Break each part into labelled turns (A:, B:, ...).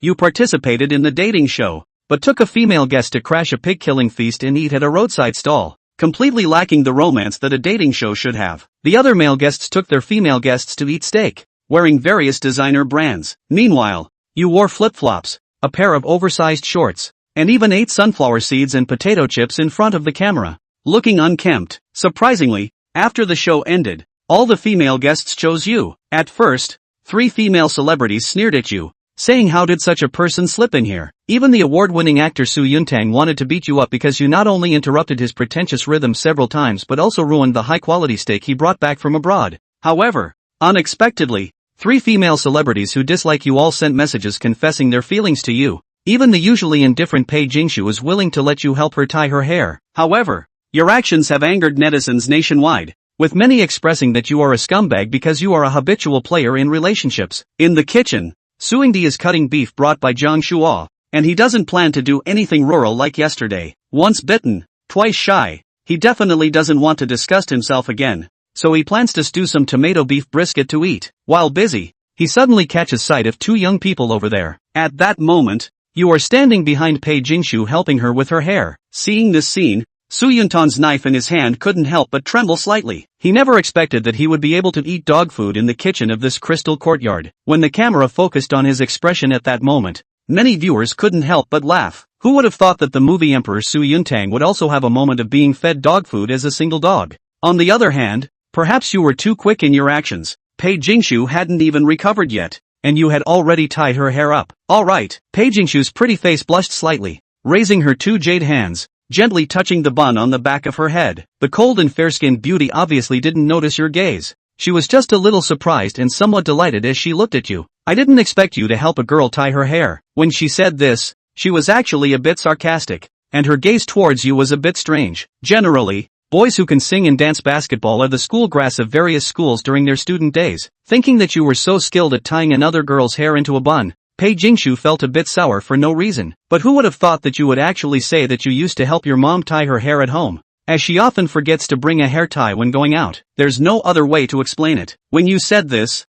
A: You participated in the dating show, but took a female guest to crash a pig-killing feast and eat at a roadside stall, completely lacking the romance that a dating show should have. The other male guests took their female guests to eat steak, wearing various designer brands. Meanwhile, you wore flip-flops, a pair of oversized shorts, and even ate sunflower seeds and potato chips in front of the camera, looking unkempt. Surprisingly, after the show ended, all the female guests chose you. At first, 3 female celebrities sneered at you, saying how did such a person slip in here. Even the award-winning actor Su Yuntang wanted to beat you up because you not only interrupted his pretentious rhythm several times but also ruined the high-quality steak he brought back from abroad. However, unexpectedly, 3 female celebrities who dislike you all sent messages confessing their feelings to you. Even the usually indifferent Pei Jingshu is willing to let you help her tie her hair. However, your actions have angered netizens nationwide, with many expressing that you are a scumbag because you are a habitual player in relationships. In the kitchen, Suingdi is cutting beef brought by Jiang Shuo, and he doesn't plan to do anything rural like yesterday. Once bitten, twice shy, he definitely doesn't want to disgust himself again, so he plans to stew some tomato beef brisket to eat. While busy, he suddenly catches sight of 2 young people over there. At that moment, you are standing behind Pei Jingshu helping her with her hair. Seeing this scene, Su Yuntang's knife in his hand couldn't help but tremble slightly. He never expected that he would be able to eat dog food in the kitchen of this crystal courtyard. When the camera focused on his expression at that moment, many viewers couldn't help but laugh. Who would have thought that the movie Emperor Su Yuntang would also have a moment of being fed dog food as a single dog? On the other hand, perhaps you were too quick in your actions. Pei Jingshu hadn't even recovered yet, and you had already tied her hair up. Alright. Pei Jingshu's pretty face blushed slightly, raising her 2 jade hands, gently touching the bun on the back of her head. The cold and fair-skinned beauty obviously didn't notice your gaze. She was just a little surprised and somewhat delighted as she looked at you. I didn't expect you to help a girl tie her hair. When she said this, she was actually a bit sarcastic, and her gaze towards you was a bit strange. Generally, boys who can sing and dance basketball are the school grass of various schools during their student days. Thinking that you were so skilled at tying another girl's hair into a bun, Pei Jingshu felt a bit sour for no reason. But who would have thought that you would actually say that you used to help your mom tie her hair at home, as she often forgets to bring a hair tie when going out. There's no other way to explain it. When you said this,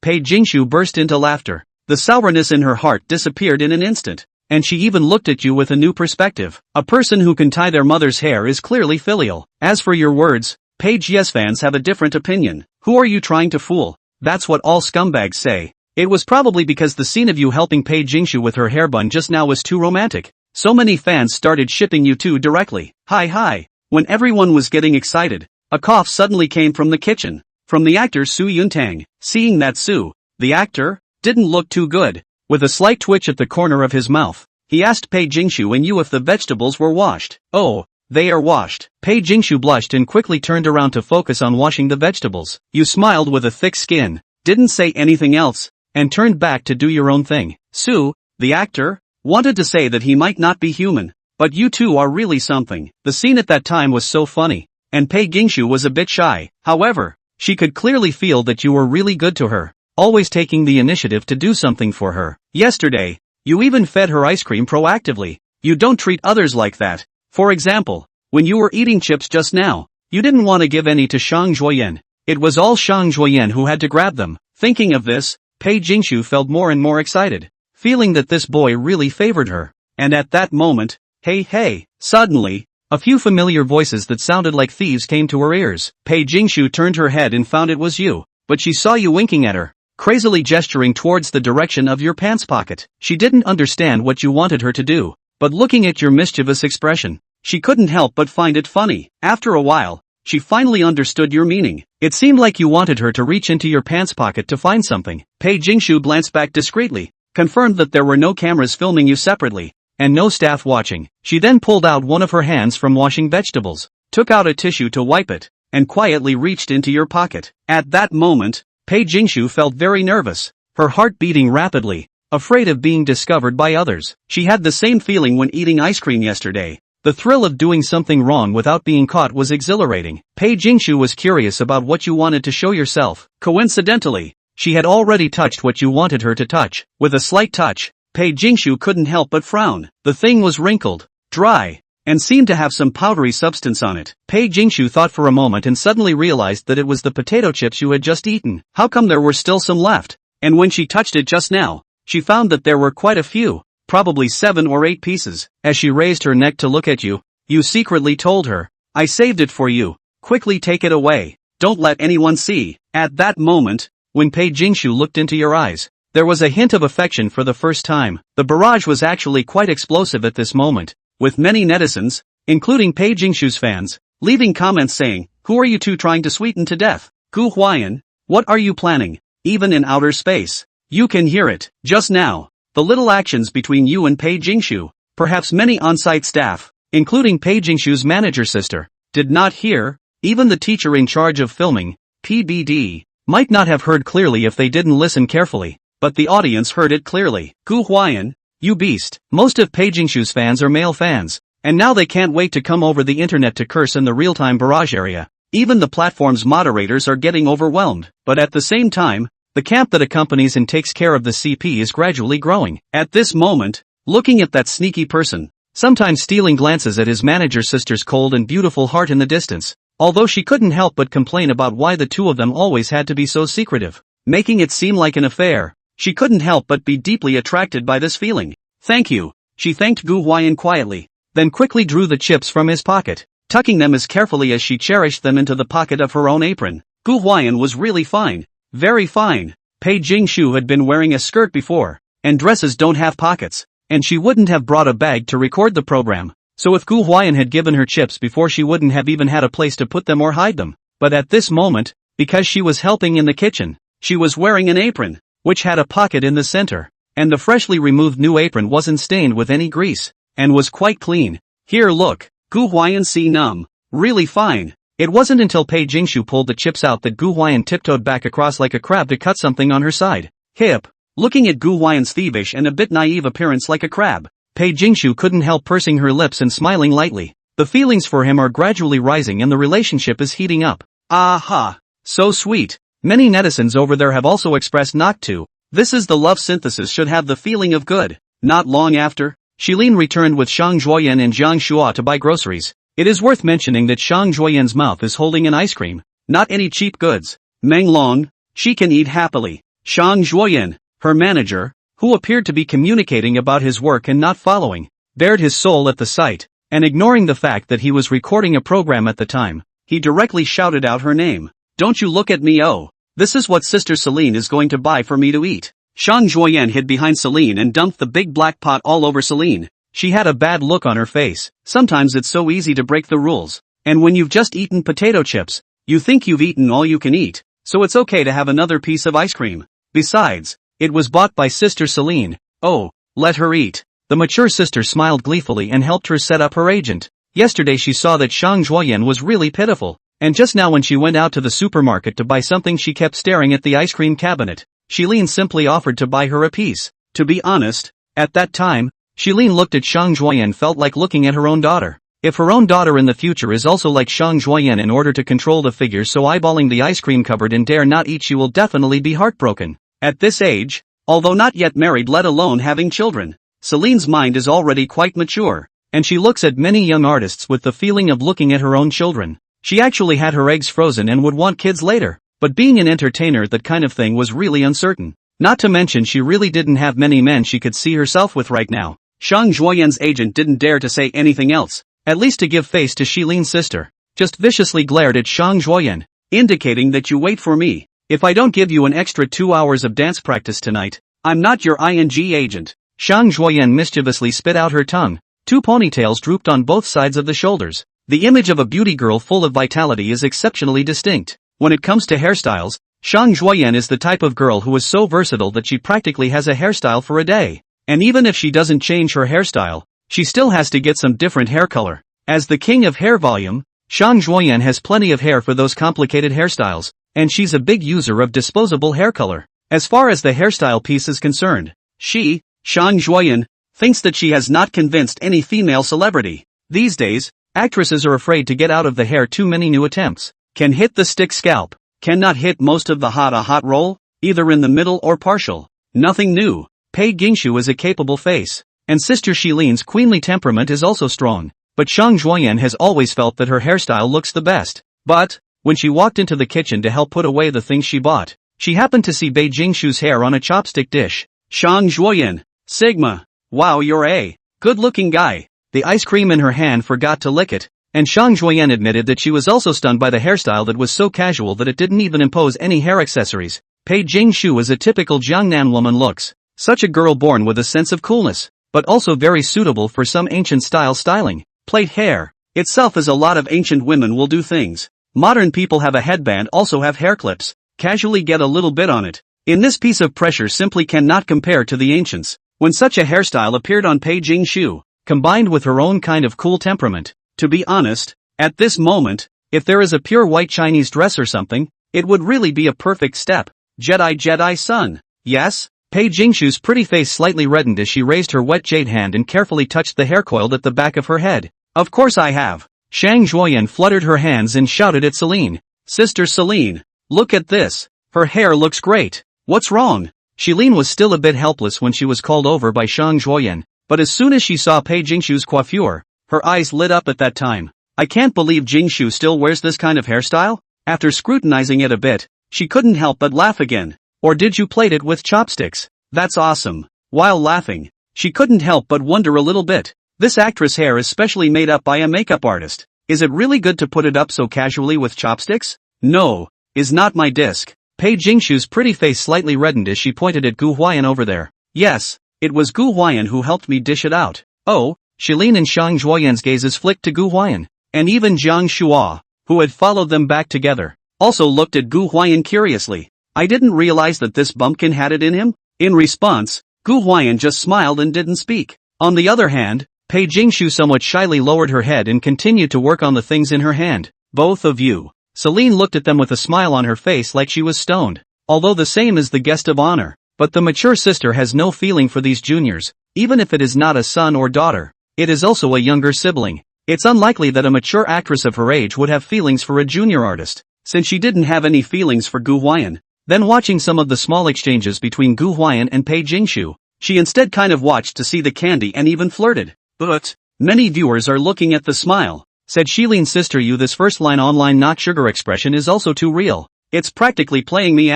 A: Pei Jingshu burst into laughter. The sourness in her heart disappeared in an instant, and she even looked at you with a new perspective. A person who can tie their mother's hair is clearly filial. As for your words, Page Yes fans have a different opinion. Who are you trying to fool? That's what all scumbags say. It was probably because the scene of you helping Pei Jingshu with her hair bun just now was too romantic. So many fans started shipping you two directly. Hi. When everyone was getting excited, a cough suddenly came from the kitchen, from the actor Su Yuntang. Seeing that Su, the actor, didn't look too good, with a slight twitch at the corner of his mouth, he asked Pei Jingshu and you if the vegetables were washed. Oh, they are washed. Pei Jingshu blushed and quickly turned around to focus on washing the vegetables. You smiled with a thick skin, didn't say anything else, and turned back to do your own thing. Su, the actor, wanted to say that he might not be human, but you two are really something. The scene at that time was so funny, and Pei Jingshu was a bit shy. However, she could clearly feel that you were really good to her, always taking the initiative to do something for her. Yesterday, you even fed her ice cream proactively. You don't treat others like that. For example, when you were eating chips just now, you didn't want to give any to Shang Zhuoyan. It was all Shang Zhuoyan who had to grab them. Thinking of this, Pei Jingshu felt more and more excited, feeling that this boy really favored her. And at that moment, hey, suddenly, a few familiar voices that sounded like thieves came to her ears. Pei Jingshu turned her head and found it was you, but she saw you winking at her, crazily gesturing towards the direction of your pants pocket. She didn't understand what you wanted her to do, but looking at your mischievous expression, she couldn't help but find it funny. After a while, she finally understood your meaning. It seemed like you wanted her to reach into your pants pocket to find something. Pei Jingshu glanced back discreetly, confirmed that there were no cameras filming you separately, and no staff watching. She then pulled out one of her hands from washing vegetables, took out a tissue to wipe it, and quietly reached into your pocket. At that moment, Pei Jingshu felt very nervous, her heart beating rapidly, afraid of being discovered by others. She had the same feeling when eating ice cream yesterday. The thrill of doing something wrong without being caught was exhilarating. Pei Jingshu was curious about what you wanted to show yourself. Coincidentally, she had already touched what you wanted her to touch. With a slight touch, Pei Jingshu couldn't help but frown. The thing was wrinkled, dry, and seemed to have some powdery substance on it. Pei Jingshu thought for a moment and suddenly realized that it was the potato chips you had just eaten. How come there were still some left? And when she touched it just now, she found that there were quite a few, probably 7 or 8 pieces. As she raised her neck to look at you, you secretly told her, "I saved it for you, quickly take it away, don't let anyone see." At that moment, when Pei Jingshu looked into your eyes, there was a hint of affection for the first time. The barrage was actually quite explosive at this moment, with many netizens, including Pei Jingshu's fans, leaving comments saying, "Who are you two trying to sweeten to death? Gu Huai'an, what are you planning, even in outer space?" You can hear it, just now, the little actions between you and Pei Jingshu. Perhaps many on-site staff, including Pei Jingshu's manager sister, did not hear. Even the teacher in charge of filming, PBD, might not have heard clearly if they didn't listen carefully, but the audience heard it clearly. "Gu Huai'an, you beast." Most of Pei Jingshu's fans are male fans, and now they can't wait to come over the internet to curse in the real-time barrage area. Even the platform's moderators are getting overwhelmed, but at the same time, the camp that accompanies and takes care of the CP is gradually growing. At this moment, looking at that sneaky person, sometimes stealing glances at his manager sister's cold and beautiful heart in the distance, although she couldn't help but complain about why the two of them always had to be so secretive, making it seem like an affair. She couldn't help but be deeply attracted by this feeling. "Thank you," she thanked Gu Huai'an quietly, then quickly drew the chips from his pocket, tucking them as carefully as she cherished them into the pocket of her own apron. Gu Huai'an was really fine. Very fine. Pei Jingshu had been wearing a skirt before, and dresses don't have pockets, and she wouldn't have brought a bag to record the program, so if Gu Huai'an had given her chips before she wouldn't have even had a place to put them or hide them. But at this moment, because she was helping in the kitchen, she was wearing an apron, which had a pocket in the center, and the freshly removed new apron wasn't stained with any grease, and was quite clean. "Here look, Gu Huai'an, see numb. Really fine." It wasn't until Pei Jingshu pulled the chips out that Gu Huai'an tiptoed back across like a crab to cut something on her side hip. Looking at Gu Huai'an's thievish and a bit naive appearance like a crab, Pei Jingshu couldn't help pursing her lips and smiling lightly. The feelings for him are gradually rising and the relationship is heating up. Aha! So sweet. Many netizens over there have also expressed not to. This is the love synthesis should have the feeling of good. Not long after, Shilin returned with Shang Zhuoyan and Jiang Shua to buy groceries. It is worth mentioning that Shang Zhuoyan's mouth is holding an ice cream, not any cheap goods. Meng Long, she can eat happily. Shang Zhuoyan, her manager, who appeared to be communicating about his work and not following, bared his soul at the sight, and ignoring the fact that he was recording a program at the time, he directly shouted out her name. "Don't you look at me, oh. This is what Sister Celine is going to buy for me to eat." Shang Zhuoyan hid behind Celine and dumped the big black pot all over Celine. She had a bad look on her face. Sometimes it's so easy to break the rules. And when you've just eaten potato chips, you think you've eaten all you can eat, so it's okay to have another piece of ice cream. Besides, it was bought by Sister Celine. Oh, let her eat. The mature sister smiled gleefully and helped her set up her agent. Yesterday she saw that Shang Zhuoyan was really pitiful, and just now when she went out to the supermarket to buy something she kept staring at the ice cream cabinet. Shilin simply offered to buy her a piece. To be honest, at that time, Shilin looked at Shang Zhuoyan felt like looking at her own daughter. If her own daughter in the future is also like Shang Zhuoyan in order to control the figures so eyeballing the ice cream cupboard and dare not eat, she will definitely be heartbroken. At this age, although not yet married let alone having children, Celine's mind is already quite mature, and she looks at many young artists with the feeling of looking at her own children. She actually had her eggs frozen and would want kids later, but being an entertainer that kind of thing was really uncertain. Not to mention she really didn't have many men she could see herself with right now. Shang Zhuoyan's agent didn't dare to say anything else, at least to give face to Shilin's sister, just viciously glared at Shang Zhuoyan, indicating that you wait for me. If I don't give you an extra 2 hours of dance practice tonight, I'm not your ING agent. Shang Zhuoyan mischievously spit out her tongue. 2 ponytails drooped on both sides of the shoulders. The image of a beauty girl full of vitality is exceptionally distinct. When it comes to hairstyles, Shang Zhuoyan is the type of girl who is so versatile that she practically has a hairstyle for a day. And even if she doesn't change her hairstyle, she still has to get some different hair color. As the king of hair volume, Shang Zhuoyan has plenty of hair for those complicated hairstyles, and she's a big user of disposable hair color. As far as the hairstyle piece is concerned, she, Shang Zhuoyan, thinks that she has not convinced any female celebrity. These days, actresses are afraid to get out of the hair too many new attempts. Can hit the stick scalp, cannot hit most of the hot roll, either in the middle or partial. Nothing new. Pei Jingshu is a capable face, and Sister Shilin's queenly temperament is also strong, but Shang Zhuoyan has always felt that her hairstyle looks the best. But, when she walked into the kitchen to help put away the things she bought, she happened to see Pei Jingshu's hair on a chopstick dish. Shang Zhuoyan. Sigma. Wow, you're a good-looking guy. The ice cream in her hand forgot to lick it, and Shang Zhuoyan admitted that she was also stunned by the hairstyle that was so casual that it didn't even impose any hair accessories. Pei Jingshu is a typical Jiangnan woman looks. Such a girl born with a sense of coolness, but also very suitable for some ancient style styling. Plait hair itself is a lot of ancient women will do things. Modern people have a headband, also have hair clips. Casually get a little bit on it. In this piece of pressure simply cannot compare to the ancients. When such a hairstyle appeared on Pei Jingshu, combined with her own kind of cool temperament, to be honest, at this moment, if there is a pure white Chinese dress or something, it would really be a perfect step. Jedi Sun. Yes? Pei Jingshu's pretty face slightly reddened as she raised her wet jade hand and carefully touched the hair coiled at the back of her head. Of course I have. Shang Zhuoyan fluttered her hands and shouted at Celine. Sister Celine, look at this. Her hair looks great. What's wrong? Celine was still a bit helpless when she was called over by Shang Zhuoyan, but as soon as she saw Pei Jingshu's coiffure, her eyes lit up at that time. I can't believe Jingshu still wears this kind of hairstyle? After scrutinizing it a bit, she couldn't help but laugh again. Or did you plait it with chopsticks? That's awesome. While laughing, she couldn't help but wonder a little bit. This actress' hair is specially made up by a makeup artist. Is it really good to put it up so casually with chopsticks? No, is not my disc. Pei Jingshu's pretty face slightly reddened as she pointed at Gu Huai'an over there. Yes, it was Gu Huai'an who helped me dish it out. Oh, Celine and Shang Zhuoyan's gazes flicked to Gu Huai'an, and even Jiang Shua, who had followed them back together, also looked at Gu Huai'an curiously. I didn't realize that this bumpkin had it in him. In response, Gu Huai'an just smiled and didn't speak. On the other hand, Pei Jingshu somewhat shyly lowered her head and continued to work on the things in her hand. Both of you. Celine looked at them with a smile on her face like she was stoned. Although the same as the guest of honor, but the mature sister has no feeling for these juniors, even if it is not a son or daughter. It is also a younger sibling. It's unlikely that a mature actress of her age would have feelings for a junior artist, since she didn't have any feelings for Gu Huai'an. Then watching some of the small exchanges between Gu Huai'an and Pei Jingshu, she instead kind of watched to see the candy and even flirted. But many viewers are looking at the smile. Said Shiline's sister, you this first line online not sugar expression is also too real. It's practically playing me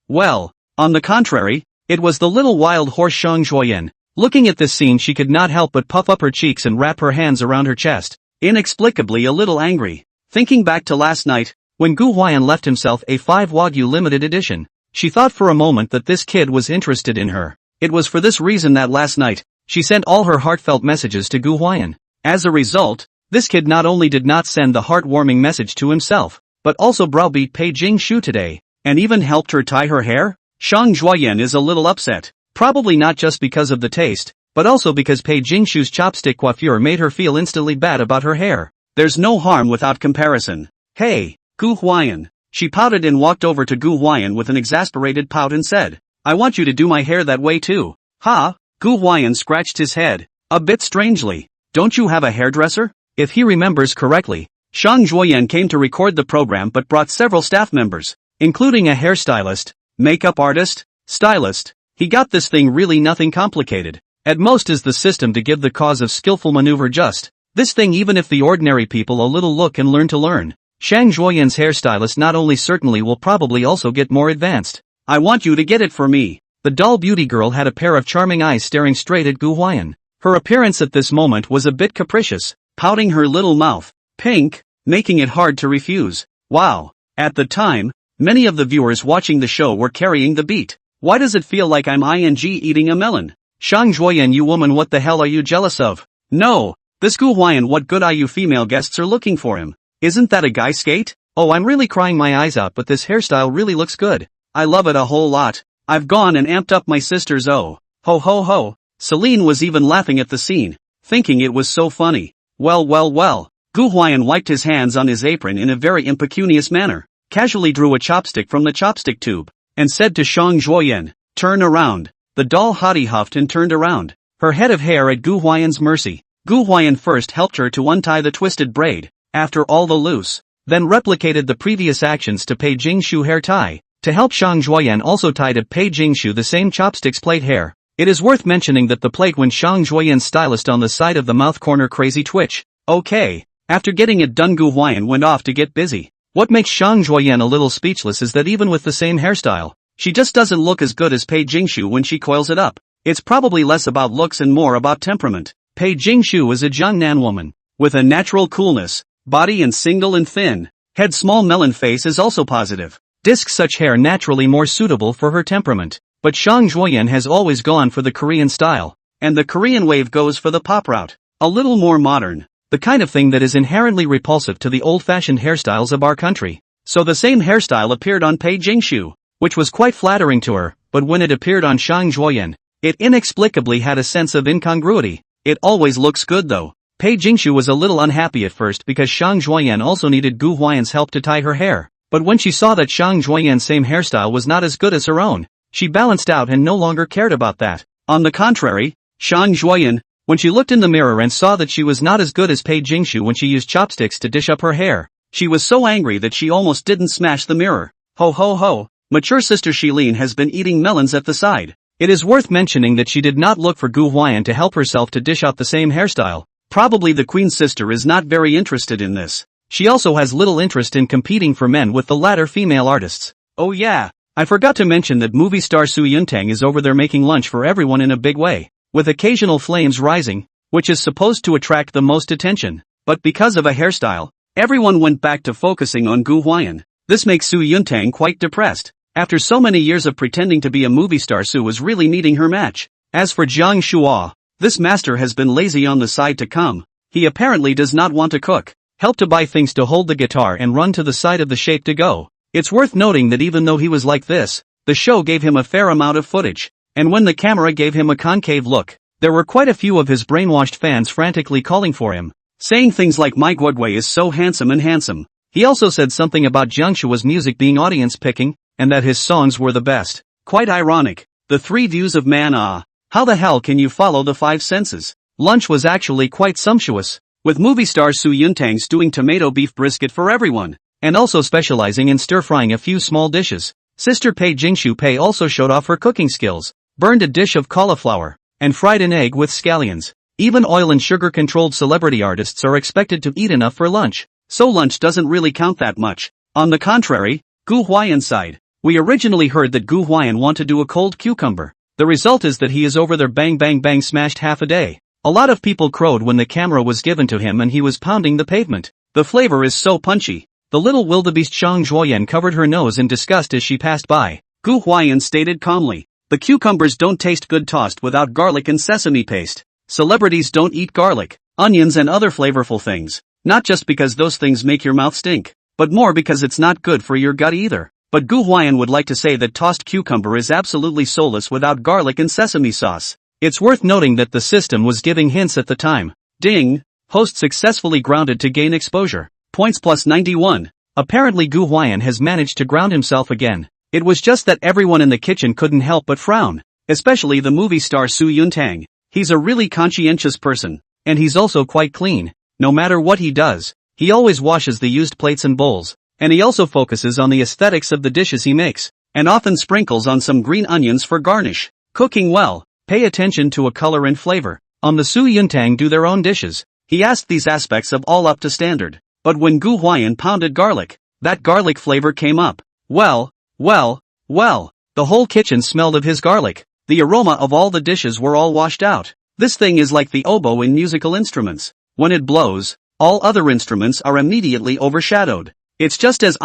A: Well, on the contrary, it was the little wild horse Shang Zhuoyan. Looking at this scene she could not help but puff up her cheeks and wrap her hands around her chest, inexplicably a little angry. Thinking back to last night, when Gu Huai'an left himself a 5 Wagyu limited edition, she thought for a moment that this kid was interested in her. It was for this reason that last night, she sent all her heartfelt messages to Gu Huai'an. As a result, this kid not only did not send the heartwarming message to himself, but also browbeat Pei Jingshu today, and even helped her tie her hair? Shang Zhuoyan is a little upset, probably not just because of the taste, but also because Pei Jingshu's chopstick coiffure made her feel instantly bad about her hair. There's no harm without comparison. Hey, Gu Huai'an. She pouted and walked over to Gu Huai'an with an exasperated pout and said, I want you to do my hair that way too. Ha? Gu Huai'an scratched his head, a bit strangely. Don't you have a hairdresser? If he remembers correctly, Shang Zhuoyan came to record the program but brought several staff members, including a hairstylist, makeup artist, stylist. He got this thing really nothing complicated. At most is the system to give the cause of skillful maneuver just this thing, even if the ordinary people a little look and learn to learn. Shang Zhuoyan's hairstylist not only certainly will probably also get more advanced. I want you to get it for me. The doll beauty girl had a pair of charming eyes staring straight at Gu Huai'an. Her appearance at this moment was a bit capricious, pouting her little mouth pink, making it hard to refuse. Wow. At the time, many of the viewers watching the show were carrying the beat. Why does it feel like I'm eating a melon? Shang Zhuoyan, you woman, what the hell are you jealous of? No, this Gu Huai'an, what good are you female guests are looking for him? Isn't that a guy skate? Oh, I'm really crying my eyes out, but this hairstyle really looks good. I love it a whole lot. I've gone and amped up my sister's ho ho ho. Celine was even laughing at the scene, thinking it was so funny. Well. Gu Huai'an wiped his hands on his apron in a very impecunious manner, casually drew a chopstick from the chopstick tube, and said to Shang Zhuoyan, turn around. The doll hottie huffed and turned around, her head of hair at Gu Huai'an's mercy. Gu Huai'an first helped her to untie the twisted braid, after all the loose, then replicated the previous actions to Pei Jingshu hair tie. To help, Shang Zhuoyan also tied to Pei Jingshu the same chopsticks plait hair. It is worth mentioning that the plait went Shang Zhuoyan's stylist on the side of the mouth corner crazy twitch. Okay. After getting it done, Gu Huai'an went off to get busy. What makes Shang Zhuoyan a little speechless is that even with the same hairstyle, She just doesn't look as good as Pei Jingshu when she coils it up. It's probably less about looks and more about temperament. Pei Jingshu is a Jiangnan woman, with a natural coolness, body and single and thin, head small melon face is also positive. Disc such hair naturally more suitable for her temperament. But Gu Huai'an has always gone for the Korean style, and the Korean wave goes for the pop route. A little more modern. The kind of thing that is inherently repulsive to the old-fashioned hairstyles of our country. So the same hairstyle appeared on Pei Jingshu, which was quite flattering to her, but when it appeared on Gu Huai'an, it inexplicably had a sense of incongruity. It always looks good though. Pei Jingshu was a little unhappy at first because Gu Huai'an also needed Gu Huai'an's help to tie her hair, but when she saw that Gu Huai'an's same hairstyle was not as good as her own, she balanced out and no longer cared about that. On the contrary, Gu Huai'an, when she looked in the mirror and saw that she was not as good as Pei Jingshu when she used chopsticks to dish up her hair, she was so angry that she almost didn't smash the mirror. Ho ho ho, mature sister Shilin has been eating melons at the side. It is worth mentioning that she did not look for Gu Huai'an to help herself to dish out the same hairstyle. Probably the queen's sister is not very interested in this. She also has little interest in competing for men with the latter female artists. Oh yeah, I forgot to mention that movie star Su Yuntang is over there making lunch for everyone in a big way, with occasional flames rising, which is supposed to attract the most attention. But because of a hairstyle, everyone went back to focusing on Gu Huai'an. This makes Su Yuntang quite depressed. After so many years of pretending to be a movie star, Su was really needing her match. As for Jiang Shua, this master has been lazy on the side to come. He apparently does not want to cook, help to buy things to hold the guitar and run to the side of the shape to go. It's worth noting that even though he was like this, the show gave him a fair amount of footage, and when the camera gave him a concave look, there were quite a few of his brainwashed fans frantically calling for him, saying things like "My Guodwei is so handsome and handsome." He also said something about Jiang Shua's music being audience-picking, and that his songs were the best. Quite ironic. The three views of man. How the hell can you follow the five senses? Lunch was actually quite sumptuous, with movie star Su Yuntang stewing tomato beef brisket for everyone, and also specializing in stir-frying a few small dishes. Sister Pei Jingshu Pei also showed off her cooking skills, burned a dish of cauliflower, and fried an egg with scallions. Even oil and sugar-controlled celebrity artists are expected to eat enough for lunch, so lunch doesn't really count that much. On the contrary, Gu Huai'an's side. We originally heard that Gu Huai'an wanted to do a cold cucumber. The result is that he is over there bang bang bang smashed half a day. A lot of people crowed when the camera was given to him and he was pounding the pavement. The flavor is so punchy. The little wildebeest Gu Huai'an covered her nose in disgust as she passed by. Gu Huai'an stated calmly, "The cucumbers don't taste good tossed without garlic and sesame paste. Celebrities don't eat garlic, onions and other flavorful things, not just because those things make your mouth stink, but more because it's not good for your gut either." But Gu Huai'an would like to say that tossed cucumber is absolutely soulless without garlic and sesame sauce. It's worth noting that the system was giving hints at the time. Ding! Host successfully grounded to gain exposure. Points plus 91. Apparently Gu Huai'an has managed to ground himself again. It was just that everyone in the kitchen couldn't help but frown. Especially the movie star Su Yuntang. He's a really conscientious person. And he's also quite clean. No matter what he does, he always washes the used plates and bowls. And he also focuses on the aesthetics of the dishes he makes, and often sprinkles on some green onions for garnish. Cooking well, pay attention to a color and flavor. On the Su Yuntang do their own dishes. He asked these aspects of all up to standard. But when Gu Huai'an pounded garlic, that garlic flavor came up. Well, the whole kitchen smelled of his garlic. The aroma of all the dishes were all washed out. This thing is like the oboe in musical instruments. When it blows, all other instruments are immediately overshadowed. It's just as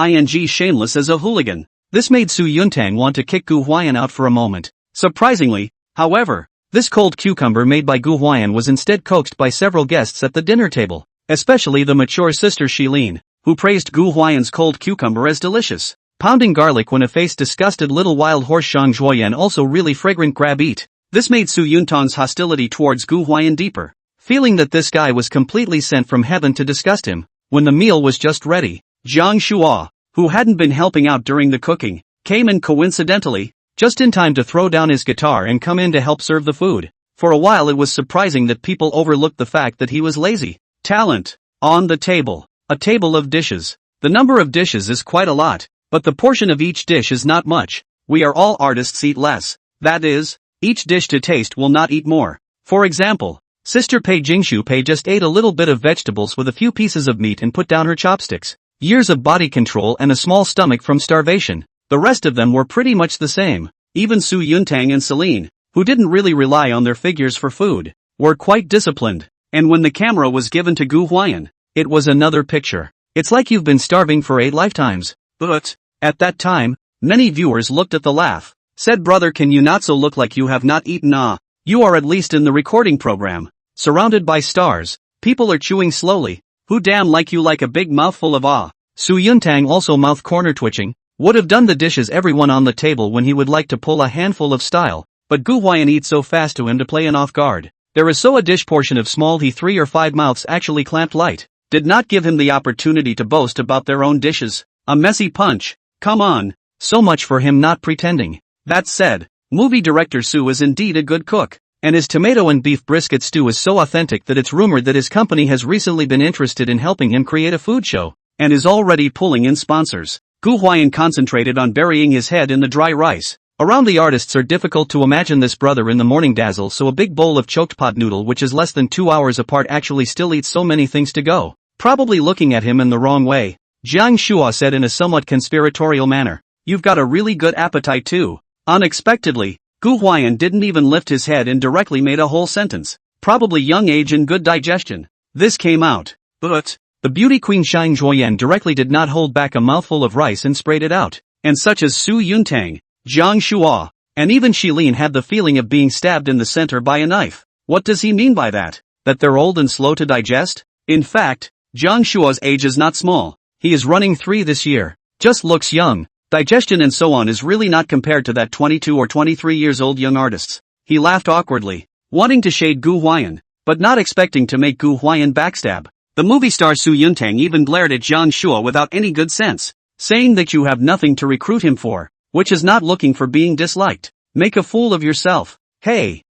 A: shameless as a hooligan. This made Su Yuntang want to kick Gu Huai'an out for a moment. Surprisingly, however, this cold cucumber made by Gu Huai'an was instead coaxed by several guests at the dinner table, especially the mature sister Shilin, who praised Gu Huai'an's cold cucumber as delicious. Pounding garlic when a face disgusted little wild horse Gu Huai'an also really fragrant grab eat. This made Su Yuntang's hostility towards Gu Huai'an deeper, feeling that this guy was completely sent from heaven to disgust him. When the meal was just ready, Jiang Shua, who hadn't been helping out during the cooking, came in coincidentally, just in time to throw down his guitar and come in to help serve the food. For a while it was surprising that people overlooked the fact that he was lazy. Talent. On the table. A table of dishes. The number of dishes is quite a lot, but the portion of each dish is not much. We are all artists eat less. That is, each dish to taste will not eat more. For example, Sister Pei Jingshu Pei just ate a little bit of vegetables with a few pieces of meat and put down her chopsticks. Years of body control and a small stomach from starvation. The rest of them were pretty much the same. Even Su Yuntang and Celine, who didn't really rely on their figures for food, were quite disciplined. And when the camera was given to Gu Huai'an, it was another picture. It's like you've been starving for 8 lifetimes. But, at that time, many viewers looked at the laugh. Said, brother, can you not so look like you have not eaten? You are at least in the recording program. Surrounded by stars, people are chewing slowly. Who damn like you like a big mouthful of Su Yuntang also mouth corner twitching, would have done the dishes everyone on the table when he would like to pull a handful of style, but Gu Huai'an eats so fast to him to play an off guard. There is so a dish portion of small he 3 or 5 mouths actually clamped light, did not give him the opportunity to boast about their own dishes. A messy punch. Come on. So much for him not pretending. That said, movie director Su is indeed a good cook, and his tomato and beef brisket stew is so authentic that it's rumored that his company has recently been interested in helping him create a food show, and is already pulling in sponsors. Gu Huai'an concentrated on burying his head in the dry rice. Around the artists are difficult to imagine this brother in the morning dazzle, so a big bowl of choked pot noodle which is less than 2 hours apart actually still eats so many things to go. Probably looking at him in the wrong way. Jiang Shua said in a somewhat conspiratorial manner, "You've got a really good appetite too." Unexpectedly, Gu Huai'an didn't even lift his head and directly made a whole sentence. Probably young age and good digestion. This came out. But the beauty queen Xiang Zhuoyan directly did not hold back a mouthful of rice and sprayed it out. And such as Su Yuntang, Jiang Shua, and even Shilin had the feeling of being stabbed in the center by a knife. What does he mean by that? That they're old and slow to digest? In fact, Jiang Shua's age is not small. He is running 3 this year. Just looks young. Digestion and so on is really not compared to that 22 or 23 years old young artists. He laughed awkwardly, wanting to shade Gu Huai'an, but not expecting to make Gu Huai'an backstab. The movie star Su Yuntang even glared at Jiang Shua without any good sense, saying that you have nothing to recruit him for, which is not looking for being disliked. Make a fool of yourself. Hey,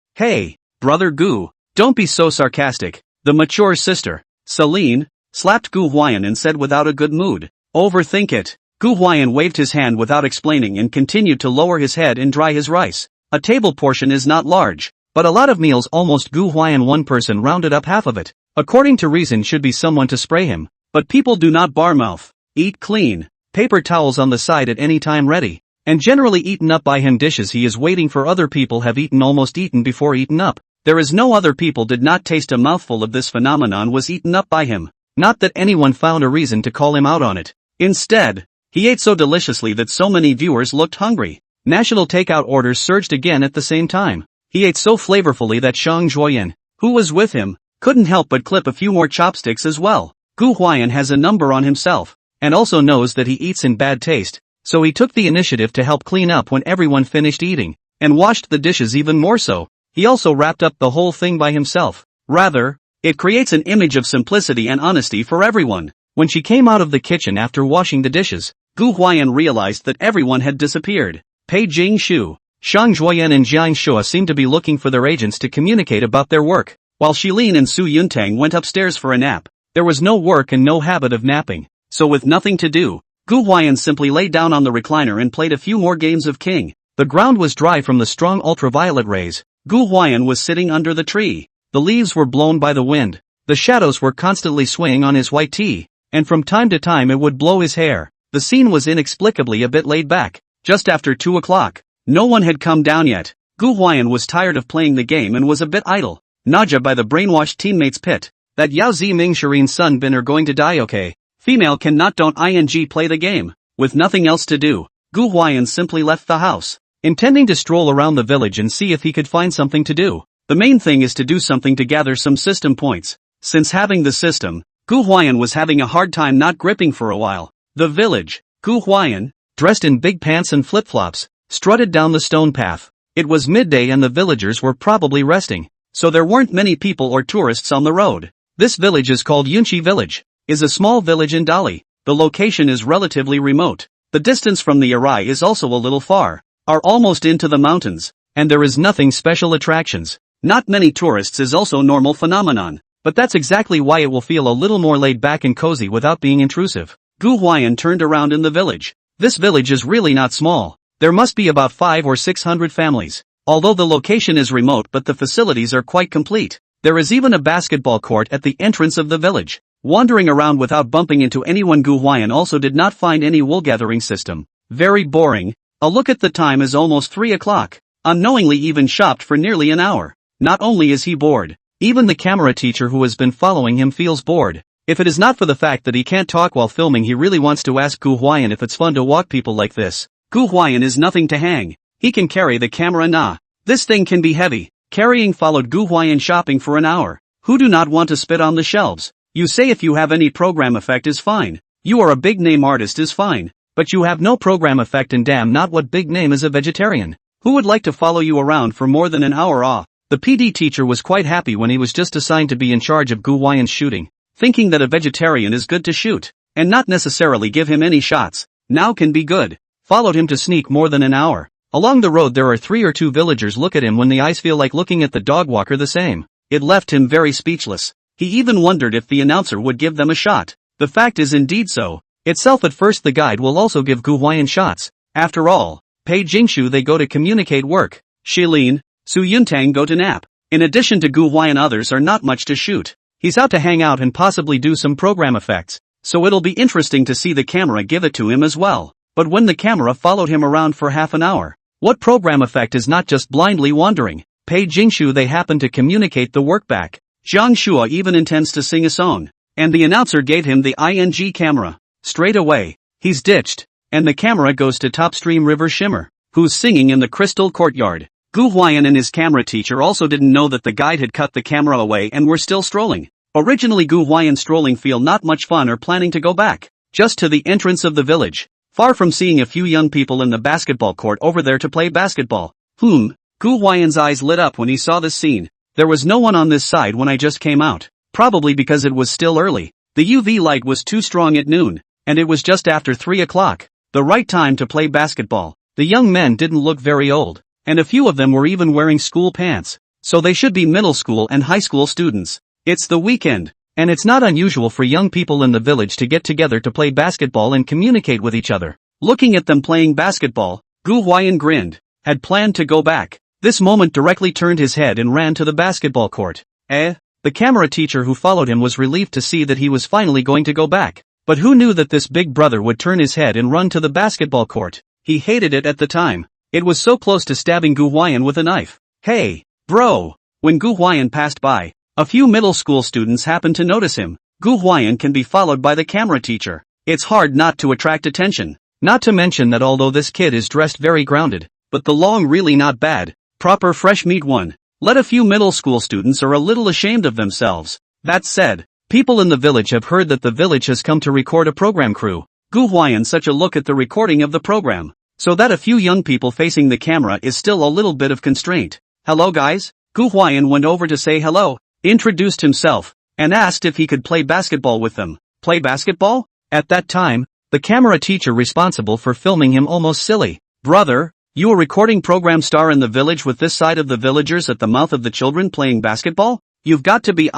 A: brother Gu, don't be so sarcastic. The mature sister, Celine, slapped Gu Huai'an and said without a good mood, "Overthink it." Gu Huai'an waved his hand without explaining and continued to lower his head and dry his rice. A table portion is not large, but a lot of meals almost Gu Huai'an one person rounded up half of it. According to reason should be someone to spray him, but people do not barmouth. Eat clean. Paper towels on the side at any time ready. And generally eaten up by him dishes he is waiting for other people have eaten almost eaten before eaten up. There is no other people did not taste a mouthful of this phenomenon was eaten up by him. Not that anyone found a reason to call him out on it. Instead, he ate so deliciously that so many viewers looked hungry. National takeout orders surged again at the same time. He ate so flavorfully that Xiang Zhuoyan, who was with him, couldn't help but clip a few more chopsticks as well. Gu Huai'an has a number on himself, and also knows that he eats in bad taste, so he took the initiative to help clean up when everyone finished eating, and washed the dishes even more so. He also wrapped up the whole thing by himself. Rather, it creates an image of simplicity and honesty for everyone. When she came out of the kitchen after washing the dishes, Gu Huai'an realized that everyone had disappeared. Pei Jingshu, Xiang Zhuoyan and Jiang Shua seemed to be looking for their agents to communicate about their work, while Shilin and Su Yuntang went upstairs for a nap. There was no work and no habit of napping, so with nothing to do, Gu Huai'an simply lay down on the recliner and played a few more games of King. The ground was dry from the strong ultraviolet rays. Gu Huai'an was sitting under the tree. The leaves were blown by the wind. The shadows were constantly swaying on his white tee, and from time to time it would blow his hair. The scene was inexplicably a bit laid back. Just after 2 o'clock. No one had come down yet. Gu Huai'an was tired of playing the game and was a bit idle. Nausea by the brainwashed teammates pit. That Yao Ziming Shirin Sun Bin are going to die okay. Female cannot don't ing play the game. With nothing else to do, Gu Huai'an simply left the house, intending to stroll around the village and see if he could find something to do. The main thing is to do something to gather some system points. Since having the system, Gu Huai'an was having a hard time not gripping for a while. The village. Gu Huai'an, dressed in big pants and flip-flops, strutted down the stone path. It was midday and the villagers were probably resting, so there weren't many people or tourists on the road. This village is called Yunqi Village, is a small village in Dali. The location is relatively remote. The distance from the Arai is also a little far, are almost into the mountains, and there is nothing special attractions. Not many tourists is also normal phenomenon, but that's exactly why it will feel a little more laid back and cozy without being intrusive. Gu Huai'an turned around in the village. This village is really not small. There must be about 500 or 600 families. Although the location is remote but the facilities are quite complete. There is even a basketball court at the entrance of the village. Wandering around without bumping into anyone, Gu Huai'an also did not find any wool gathering system. Very boring. A look at the time is almost 3 o'clock. Unknowingly even shopped for nearly an hour. Not only is he bored, even the camera teacher who has been following him feels bored. If it is not for the fact that he can't talk while filming, he really wants to ask Gu Huai'an if it's fun to walk people like this. Gu Huai'an is nothing to hang. He can carry the camera. Nah. This thing can be heavy. Carrying followed Gu Huai'an shopping for an hour. Who do not want to spit on the shelves? You say if you have any program effect is fine. You are a big name artist is fine. But you have no program effect, and damn not what big name is a vegetarian. Who would like to follow you around for more than an hour off? The PD teacher was quite happy when he was just assigned to be in charge of Gu Huai'an's shooting, thinking that a vegetarian is good to shoot, and not necessarily give him any shots. Now can be good. Followed him to sneak more than an hour. Along the road there are 3 or 2 villagers look at him when the eyes feel like looking at the dog walker the same. It left him very speechless. He even wondered if the announcer would give them a shot. The fact is indeed so. Itself at first the guide will also give Gu Huai'an shots. After all, Pei Jingshu they go to communicate work. Shilin, Su Yuntang go to nap. In addition to Gu Huai'an others are not much to shoot. He's out to hang out and possibly do some program effects. So it'll be interesting to see the camera give it to him as well. But when the camera followed him around for half an hour, what program effect is not just blindly wandering? Pei Jingshu they happen to communicate the work back. Zhang Shua even intends to sing a song. And the announcer gave him the ING camera. Straight away, he's ditched. And the camera goes to Topstream River Shimmer, who's singing in the crystal courtyard. Gu Huai'an and his camera teacher also didn't know that the guide had cut the camera away and were still strolling. Originally Gu Huai'an strolling feel not much fun or planning to go back. Just to the entrance of the village. Far from seeing a few young people in the basketball court over there to play basketball. Gu Huai'an's eyes lit up when he saw this scene. There was no one on this side when I just came out. Probably because it was still early. The UV light was too strong at noon. And it was just after 3 o'clock. The right time to play basketball. The young men didn't look very old. And a few of them were even wearing school pants. So they should be middle school and high school students. It's the weekend. And it's not unusual for young people in the village to get together to play basketball and communicate with each other. Looking at them playing basketball, Gu Huai'an grinned. Had planned to go back. This moment directly turned his head and ran to the basketball court. The camera teacher who followed him was relieved to see that he was finally going to go back. But who knew that this big brother would turn his head and run to the basketball court? He hated it at the time. It was so close to stabbing Gu Huai'an with a knife. Hey, bro! When Gu Huai'an passed by, a few middle school students happened to notice him. Gu Huai'an can be followed by the camera teacher. It's hard not to attract attention. Not to mention that although this kid is dressed very grounded, but the long really not bad, proper fresh meat one. Let a few middle school students are a little ashamed of themselves. That said, people in the village have heard that the village has come to record a program crew. Gu Huai'an such a look at the recording of the program. So that a few young people facing the camera is still a little bit of constraint. Hello guys? Gu Huai'an went over to say hello, introduced himself, and asked if he could play basketball with them. Play basketball? At that time, the camera teacher responsible for filming him almost silly. Brother, you a recording program star in the village with this side of the villagers at the mouth of the children playing basketball? You've got to be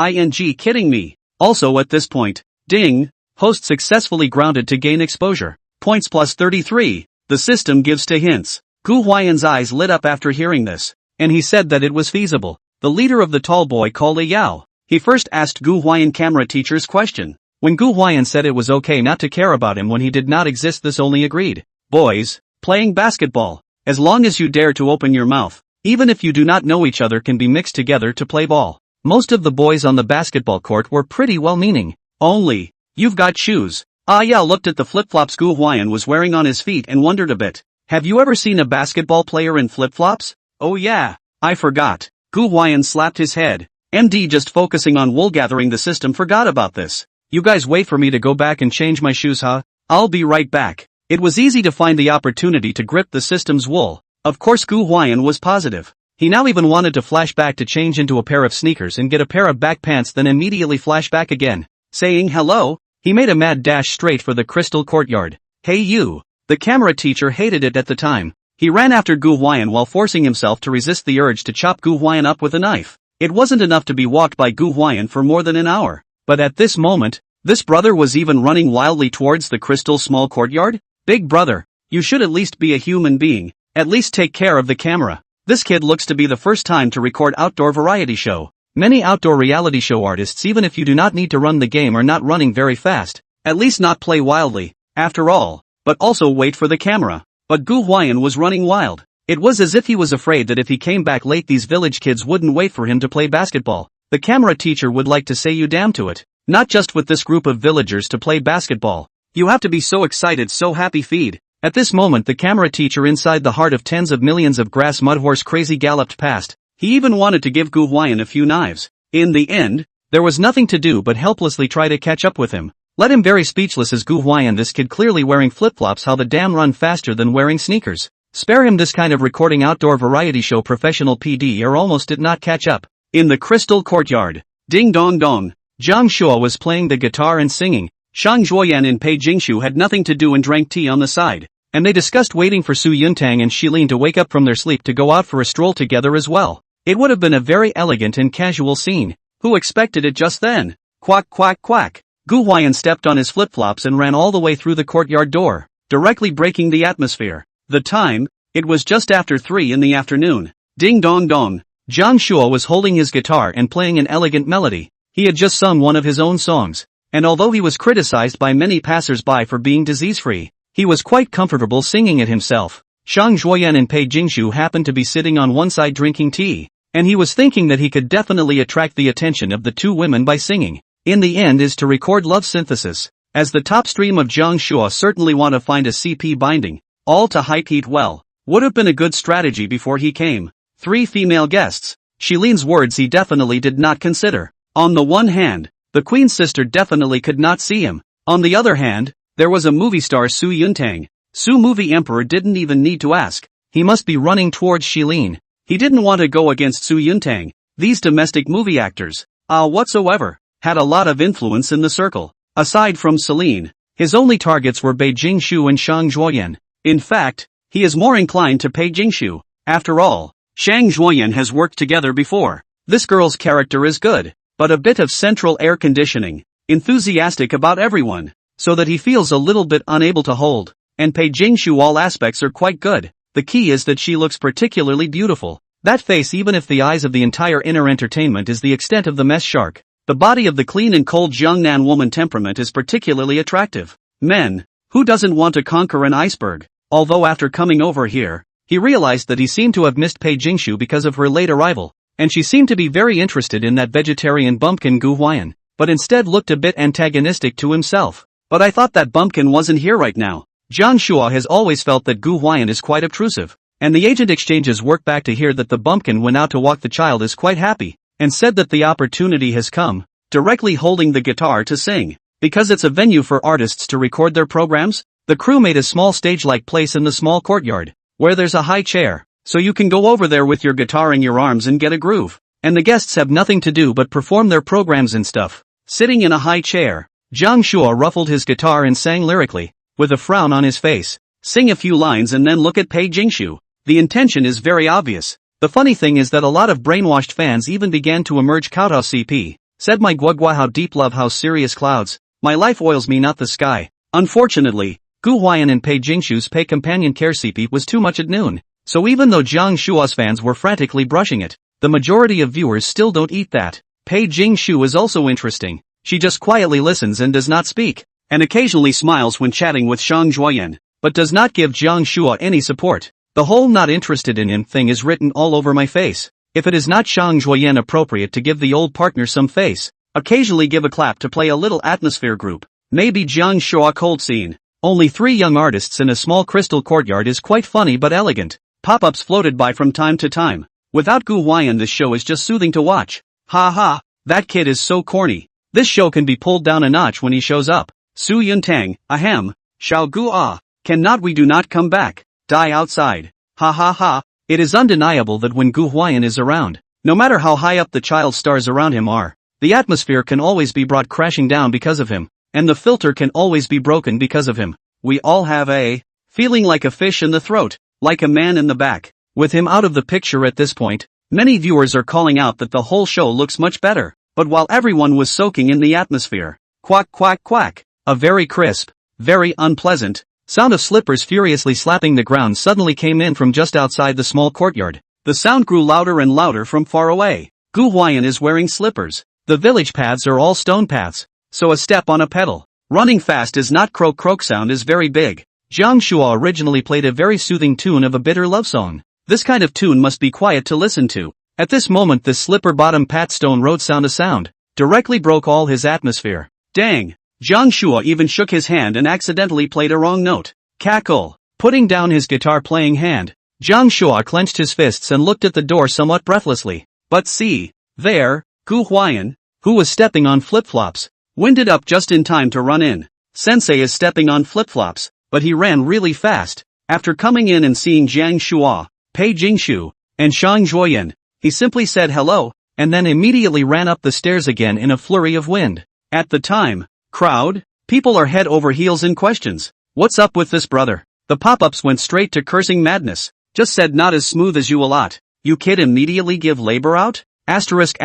A: kidding me. Also at this point, ding, host successfully grounded to gain exposure. Points plus 33. The system gives to hints. Gu Huai'an's eyes lit up after hearing this, and he said that it was feasible. The leader of the tall boy called a Yao. He first asked Gu Huai'an camera teacher's question. When Gu Huai'an said it was okay not to care about him when he did not exist, this only agreed. Boys, playing basketball. As long as you dare to open your mouth, even if you do not know each other can be mixed together to play ball. Most of the boys on the basketball court were pretty well-meaning. Only, you've got shoes. Yao looked at the flip-flops Gu Huai'an was wearing on his feet and wondered a bit. Have you ever seen a basketball player in flip-flops? Oh yeah, I forgot. Gu Huai'an slapped his head. MD just focusing on wool gathering, the system forgot about this. You guys wait for me to go back and change my shoes, huh? I'll be right back. It was easy to find the opportunity to grip the system's wool. Of course Gu Huai'an was positive. He now even wanted to flash back to change into a pair of sneakers and get a pair of back pants, then immediately flash back again. Saying hello, he made a mad dash straight for the crystal courtyard. Hey you! The camera teacher hated it at the time. He ran after Gu Huai'an while forcing himself to resist the urge to chop Gu Huai'an up with a knife. It wasn't enough to be walked by Gu Huai'an for more than an hour. But at this moment, this brother was even running wildly towards the crystal small courtyard? Big brother, you should at least be a human being. At least take care of the camera. This kid looks to be the first time to record outdoor variety show. Many outdoor reality show artists, even if you do not need to run the game, are not running very fast. At least not play wildly. After all, but also wait for the camera. But Gu Huai'an was running wild. It was as if he was afraid that if he came back late these village kids wouldn't wait for him to play basketball. The camera teacher would like to say you damn to it. Not just with this group of villagers to play basketball. You have to be so excited, so happy feed. At this moment the camera teacher inside the heart of tens of millions of grass mudhorse crazy galloped past. He even wanted to give Gu Huai'an a few knives. In the end, there was nothing to do but helplessly try to catch up with him. Let him very speechless as Gu Huai'an, this kid clearly wearing flip-flops, how the damn run faster than wearing sneakers. Spare him this kind of recording outdoor variety show professional PD or almost did not catch up. In the crystal courtyard. Ding dong dong. Jiang Shuo was playing the guitar and singing. Shang Zhuoyan and Pei Jingshu had nothing to do and drank tea on the side. And they discussed waiting for Su Yuntang and Shilin to wake up from their sleep to go out for a stroll together as well. It would have been a very elegant and casual scene. Who expected it just then? Quack quack quack. Gu Huai'an stepped on his flip-flops and ran all the way through the courtyard door, directly breaking the atmosphere. The time? It was just after 3 in the afternoon. Ding dong dong. Jiang Shuo was holding his guitar and playing an elegant melody. He had just sung one of his own songs. And although he was criticized by many passers-by for being disease-free, he was quite comfortable singing it himself. Shang Zhuoyan and Pei Jingshu happened to be sitting on one side drinking tea, and he was thinking that he could definitely attract the attention of the two women by singing. In the end is to record love synthesis. As the top stream of Jiang Shuo certainly want to find a CP binding, all to hype heat well. Would have been a good strategy before he came. 3 female guests. Shilin's words he definitely did not consider. On the one hand, the queen's sister definitely could not see him. On the other hand, there was a movie star Su Yuntang. Su movie emperor didn't even need to ask. He must be running towards Shilin. He didn't want to go against Su Yuntang. These domestic movie actors, whatsoever, had a lot of influence in the circle. Aside from Celine, his only targets were Pei Jingshu and Shang Zhuoyan. In fact, he is more inclined to Pei Jingshu. After all, Shang Zhuoyan has worked together before. This girl's character is good, but a bit of central air conditioning, enthusiastic about everyone, so that he feels a little bit unable to hold. And Pei Jingshu, all aspects are quite good. The key is that she looks particularly beautiful. That face, even if the eyes of the entire inner entertainment is the extent of the mess shark. The body of the clean and cold Jiangnan woman temperament is particularly attractive. Men, who doesn't want to conquer an iceberg? Although after coming over here, he realized that he seemed to have missed Pei Jingshu because of her late arrival, and she seemed to be very interested in that vegetarian bumpkin Gu Huai'an, but instead looked a bit antagonistic to himself. But I thought that bumpkin wasn't here right now. Jiang Shuo has always felt that Gu Huai'an is quite obtrusive, and the agent exchanges work back to hear that the bumpkin went out to walk the child is quite happy, and said that the opportunity has come, directly holding the guitar to sing. Because it's a venue for artists to record their programs, the crew made a small stage-like place in the small courtyard, where there's a high chair, so you can go over there with your guitar in your arms and get a groove. And the guests have nothing to do but perform their programs and stuff. Sitting in a high chair, Jiang Shuo ruffled his guitar and sang lyrically, with a frown on his face. Sing a few lines and then look at Pei Jingshu. The intention is very obvious. The funny thing is that a lot of brainwashed fans even began to emerge. Kowtow CP, said my guagua how deep love how serious clouds, my life oils me not the sky. Unfortunately, Gu Huai'an and Pei Jingshu's Pei companion care CP was too much at noon. So even though Jiang Shuo's fans were frantically brushing it, the majority of viewers still don't eat that. Pei Jingshu is also interesting. She just quietly listens and does not speak, and occasionally smiles when chatting with Shang Zhuoyan, but does not give Jiang Shuo any support. The whole not interested in him thing is written all over my face. If it is not Shang Zhuoyan appropriate to give the old partner some face, occasionally give a clap to play a little atmosphere group. Maybe Jiang Shuo cold scene. Only 3 young artists in a small crystal courtyard is quite funny but elegant. Pop-ups floated by from time to time. Without Gu Huai'an this show is just soothing to watch. Ha ha, that kid is so corny. This show can be pulled down a notch when he shows up. Su Yuntang, ahem, Xiao Gu cannot we do not come back, die outside. Ha ha ha, it is undeniable that when Gu Huai'an is around, no matter how high up the child stars around him are, the atmosphere can always be brought crashing down because of him, and the filter can always be broken because of him. We all have a feeling like a fish in the throat, like a man in the back. With him out of the picture at this point, many viewers are calling out that the whole show looks much better, but while everyone was soaking in the atmosphere, quack quack quack, a very crisp, very unpleasant sound of slippers furiously slapping the ground suddenly came in from just outside the small courtyard. The sound grew louder and louder from far away. Gu Huai'an is wearing slippers. The village paths are all stone paths, so a step on a pedal. Running fast is not croak croak sound is very big. Jiang Shua originally played a very soothing tune of a bitter love song. This kind of tune must be quiet to listen to. At this moment this slipper-bottom Pat Stone Road sound directly broke all his atmosphere. Dang! Jiang Shua even shook his hand and accidentally played a wrong note. Cackle! Putting down his guitar-playing hand, Jiang Shua clenched his fists and looked at the door somewhat breathlessly. But see, there, Gu Huai'an, who was stepping on flip-flops, winded up just in time to run in. Sensei is stepping on flip-flops, but he ran really fast. After coming in and seeing Jiang Shua, Pei Jingshu, and Shang Zhuoyan, he simply said hello, and then immediately ran up the stairs again in a flurry of wind. At the time, crowd, people are head over heels in questions. What's up with this brother? The pop-ups went straight to cursing madness. Just said not as smooth as you a lot. You kid immediately give labor out? Asterisk.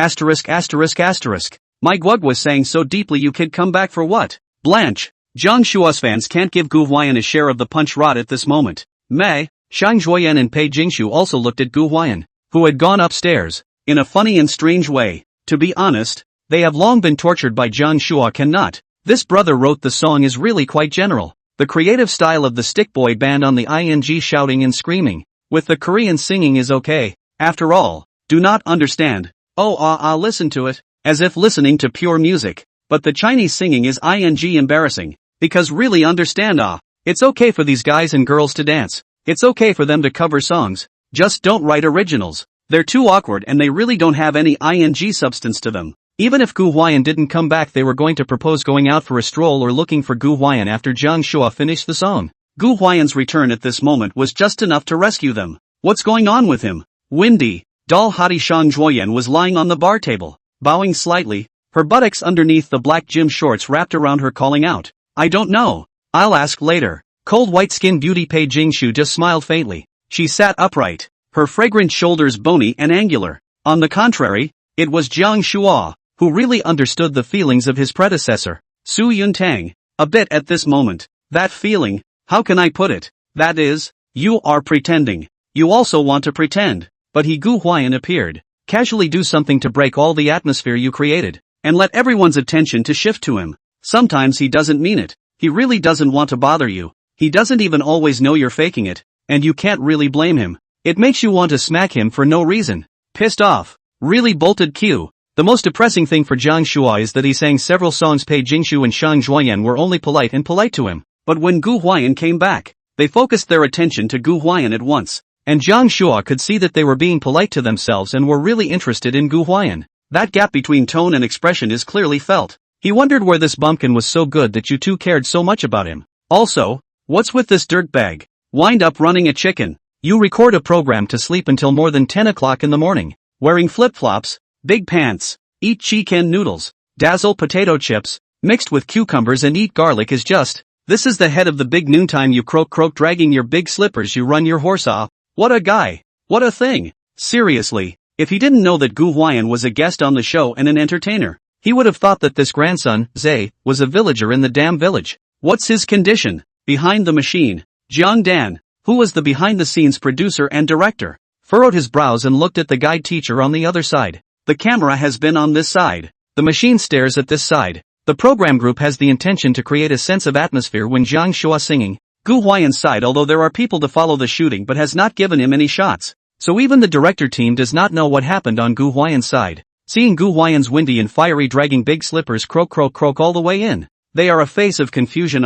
A: My Gwug was saying so deeply you kid come back for what? Blanche. Jiang Shua's fans can't give Gu Huai'an a share of the punch rod at this moment. Mei, Shang Zhuoyan and Pei Jingshu also looked at Gu Huai'an, who had gone upstairs, in a funny and strange way. To be honest, they have long been tortured by Jiang Shua cannot. This brother wrote the song is really quite general. The creative style of the stick boy band on the ing shouting and screaming, with the Korean singing is okay. After all, do not understand. Listen to it, as if listening to pure music. But the Chinese singing is ing embarrassing, because really understand it's okay for these guys and girls to dance. It's okay for them to cover songs, just don't write originals. They're too awkward and they really don't have any ing substance to them. Even if Gu Huai'an didn't come back they were going to propose going out for a stroll or looking for Gu Huai'an after Jiang Shua finished the song. Gu Huai'an's return at this moment was just enough to rescue them. What's going on with him? Windy, doll hottie Shang Zhuoyan was lying on the bar table, bowing slightly, her buttocks underneath the black gym shorts wrapped around her calling out. I don't know. I'll ask later. Cold white-skinned beauty Pei Jingshu just smiled faintly. She sat upright, her fragrant shoulders bony and angular. On the contrary, it was Jiang Shua, who really understood the feelings of his predecessor, Su Yuntang, a bit at this moment. That feeling, how can I put it? That is, you are pretending. You also want to pretend. But Gu Huai'an appeared. Casually do something to break all the atmosphere you created, and let everyone's attention to shift to him. Sometimes he doesn't mean it. He really doesn't want to bother you. He doesn't even always know you're faking it, and you can't really blame him. It makes you want to smack him for no reason. Pissed off. Really bolted Q. The most depressing thing for Jiang Shua is that he sang several songs Pei Jingshu and Shang Zhuoyan were only polite to him. But when Gu Huai'an came back, they focused their attention to Gu Huai'an at once. And Jiang Shua could see that they were being polite to themselves and were really interested in Gu Huai'an. That gap between tone and expression is clearly felt. He wondered where this bumpkin was so good that you two cared so much about him. Also, what's with this dirtbag? Wind up running a chicken. You record a program to sleep until more than 10 o'clock in the morning, wearing flip-flops, big pants, eat chicken noodles, dazzle potato chips, mixed with cucumbers and eat garlic is just, this is the head of the big noontime you croak dragging your big slippers you run your horse off. What a guy. What a thing. Seriously, if he didn't know that Gu Huai'an was a guest on the show and an entertainer, he would have thought that this grandson, Zay, was a villager in the damn village. What's his condition? Behind the machine, Jiang Dan, who was the behind-the-scenes producer and director, furrowed his brows and looked at the guide teacher on the other side. The camera has been on this side. The machine stares at this side. The program group has the intention to create a sense of atmosphere when Jiang Shua singing. Gu Huai'an's side although there are people to follow the shooting but has not given him any shots. So even the director team does not know what happened on Gu Huai'an's side. Seeing Gu Huai'an's windy and fiery dragging big slippers croak all the way in. They are a face of confusion.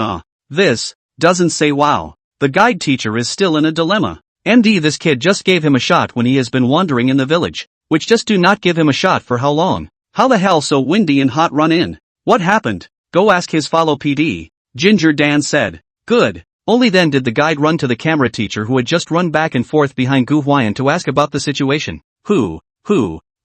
A: This doesn't say wow. The guide teacher is still in a dilemma. MD this kid just gave him a shot when he has been wandering in the village. Which just do not give him a shot for how long? How the hell so windy and hot run in? What happened? Go ask his follow PD. Ginger Dan said. Good. Only then did the guide run to the camera teacher who had just run back and forth behind Gu Huai'an to ask about the situation. Who?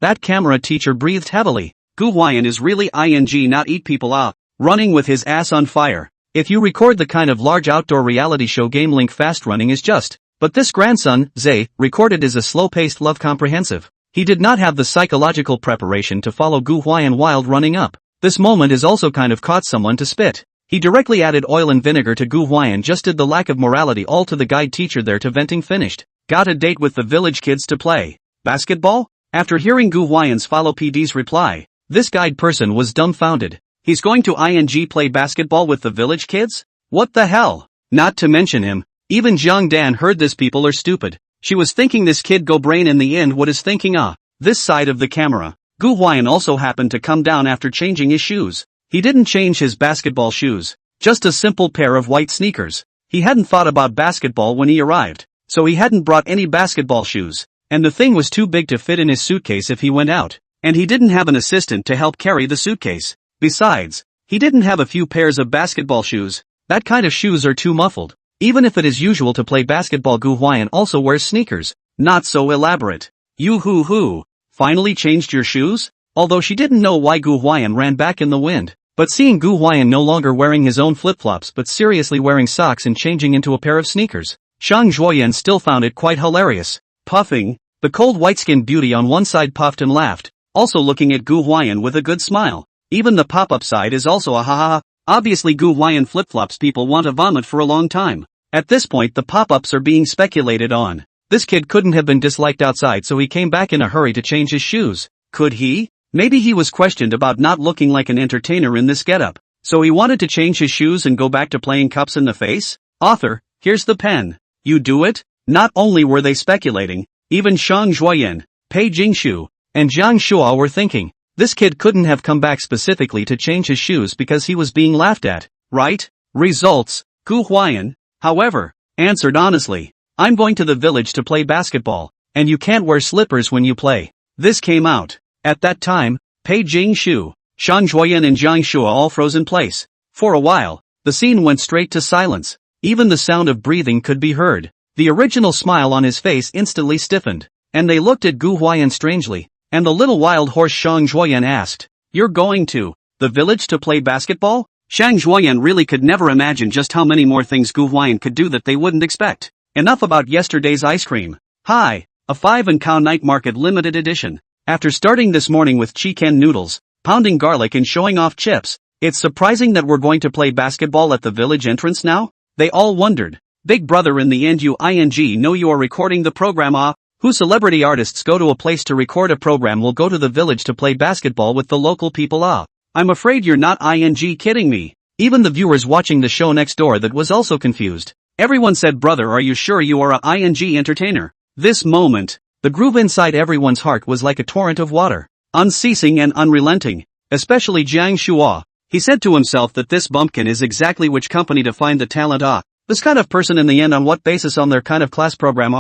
A: That camera teacher breathed heavily. Gu Huai'an is really ing not eat people out, running with his ass on fire. If you record the kind of large outdoor reality show game link fast running is just. But this grandson, Zay, recorded is a slow-paced love comprehensive. He did not have the psychological preparation to follow Gu Huai'an wild running up. This moment is also kind of caught someone to spit. He directly added oil and vinegar to Gu Huai'an just did the lack of morality all to the guide teacher there to venting finished. Got a date with the village kids to play basketball? After hearing Gu Huai'an's follow PD's reply, this guide person was dumbfounded. He's going to ing play basketball with the village kids? What the hell? Not to mention him, even Jiang Dan heard this people are stupid. She was thinking this kid go brain in the end what is thinking this side of the camera. Gu Huai'an also happened to come down after changing his shoes. He didn't change his basketball shoes. Just a simple pair of white sneakers. He hadn't thought about basketball when he arrived, so he hadn't brought any basketball shoes. And the thing was too big to fit in his suitcase if he went out. And he didn't have an assistant to help carry the suitcase. Besides, he didn't have a few pairs of basketball shoes. That kind of shoes are too muffled. Even if it is usual to play basketball, Gu Huai'an also wears sneakers. Not so elaborate. You finally changed your shoes? Although she didn't know why Gu Huai'an ran back in the wind. But seeing Gu Huai'an no longer wearing his own flip-flops but seriously wearing socks and changing into a pair of sneakers, Shang Zhuoyan still found it quite hilarious. Puffing, the cold white-skinned beauty on one side puffed and laughed, also looking at Gu Huai'an with a good smile. Even the pop-up side is also a ha-ha-ha. Obviously Gu Huai'an flip-flops people want to vomit for a long time. At this point the pop-ups are being speculated on. This kid couldn't have been disliked outside, so he came back in a hurry to change his shoes. Could he? Maybe he was questioned about not looking like an entertainer in this getup, so he wanted to change his shoes and go back to playing cups in the face? Author, here's the pen. You do it? Not only were they speculating, even Shang Zhuoyan, Pei Jingshu, and Jiang Shua were thinking, this kid couldn't have come back specifically to change his shoes because he was being laughed at, right? Results, Gu Huai'an, however, answered honestly, I'm going to the village to play basketball, and you can't wear slippers when you play. This came out. At that time, Pei Jingshu, Shang Zhuoyan and Jiang Shua all froze in place. For a while, the scene went straight to silence. Even the sound of breathing could be heard. The original smile on his face instantly stiffened, and they looked at Gu Huai'an strangely, and the little wild horse Shang Zhuoyan asked, You're going to the village to play basketball? Shang Zhuoyan really could never imagine just how many more things Gu Huai'an could do that they wouldn't expect. Enough about yesterday's ice cream. Hi, a 5 and Cow Night Market limited edition. After starting this morning with chicken noodles, pounding garlic and showing off chips, it's surprising that we're going to play basketball at the village entrance now? They all wondered. Big brother, in the end you know you are recording the program. Who celebrity artists go to a place to record a program will go to the village to play basketball with the local people. I'm afraid you're not kidding me. Even the viewers watching the show next door that was also confused. Everyone said, brother, are you sure you are a entertainer? This moment, the groove inside everyone's heart was like a torrent of water, unceasing and unrelenting, especially Jiang Shua. He said to himself that this bumpkin is exactly which company to find the talent. This kind of person in the end, on what basis? On their kind of class program.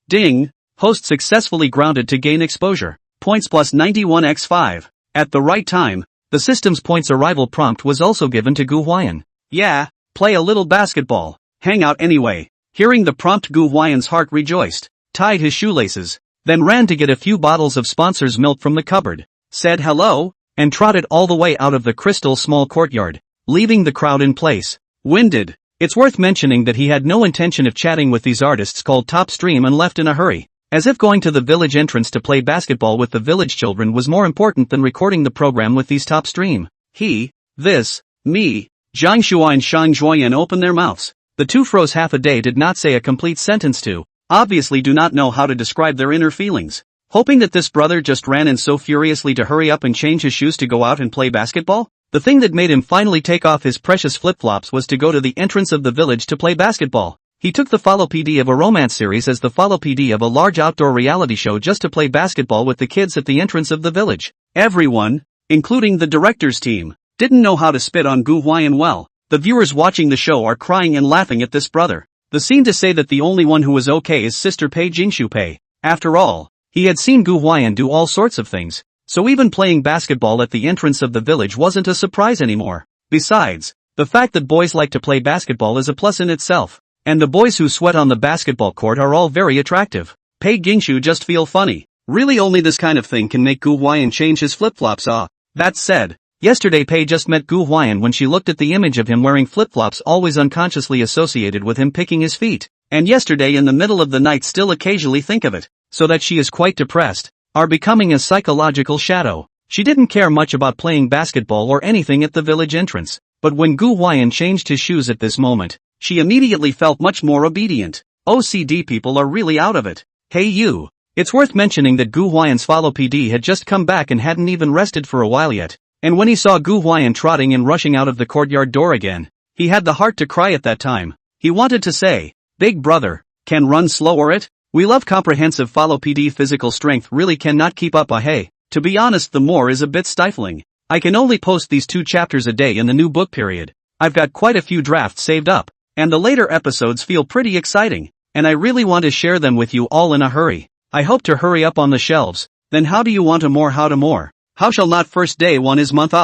A: Ding. Host successfully grounded to gain exposure. Points plus 91x5. At the right time, the system's points arrival prompt was also given to Gu Huai'an. Yeah, play a little basketball. Hang out anyway. Hearing the prompt, Gu Huai'an's heart rejoiced, tied his shoelaces, then ran to get a few bottles of sponsor's milk from the cupboard, said hello, and trotted all the way out of the crystal small courtyard, leaving the crowd in place, winded. It's worth mentioning that he had no intention of chatting with these artists called Top Stream and left in a hurry, as if going to the village entrance to play basketball with the village children was more important than recording the program with these Top Stream. Me, Jiang Shua and Shang Zhuoyan opened their mouths. The two froze half a day, did not say a complete sentence to, obviously do not know how to describe their inner feelings, hoping that this brother just ran in so furiously to hurry up and change his shoes to go out and play basketball. The thing that made him finally take off his precious flip-flops was to go to the entrance of the village to play basketball. He took the follow PD of a romance series as the follow PD of a large outdoor reality show just to play basketball with the kids at the entrance of the village. Everyone, including the director's team, didn't know how to spit on Gu Huai'an well. The viewers watching the show are crying and laughing at this brother. The scene to say that the only one who was okay is sister Pei Jingshu Pei. After all, he had seen Gu Huai'an do all sorts of things, so even playing basketball at the entrance of the village wasn't a surprise anymore. Besides, the fact that boys like to play basketball is a plus in itself, and the boys who sweat on the basketball court are all very attractive. Pei Jingshu just feel funny. Really, only this kind of thing can make Gu Huai'an change his flip-flops. That said, yesterday Pei just met Gu Huai'an when she looked at the image of him wearing flip-flops, always unconsciously associated with him picking his feet, and yesterday in the middle of the night still occasionally think of it, so that she is quite depressed, are becoming a psychological shadow. She didn't care much about playing basketball or anything at the village entrance, but when Gu Huai'an changed his shoes at this moment, she immediately felt much more obedient. OCD people are really out of it. Hey you. It's worth mentioning that Gu Huai'an's follow PD had just come back and hadn't even rested for a while yet, and when he saw Gu Huai'an trotting and rushing out of the courtyard door again, He had the heart to cry at that time. He wanted to say, "Big brother, can run slower it? We love comprehensive follow PD physical strength really cannot keep up hey. To be honest the more is a bit stifling. I can only post these 2 chapters a day in the new book period. I've got quite a few drafts saved up, and the later episodes feel pretty exciting, and I really want to share them with you all in a hurry. I hope to hurry up on the shelves." Then how do you want to more? How to more? How shall not first day 1 is month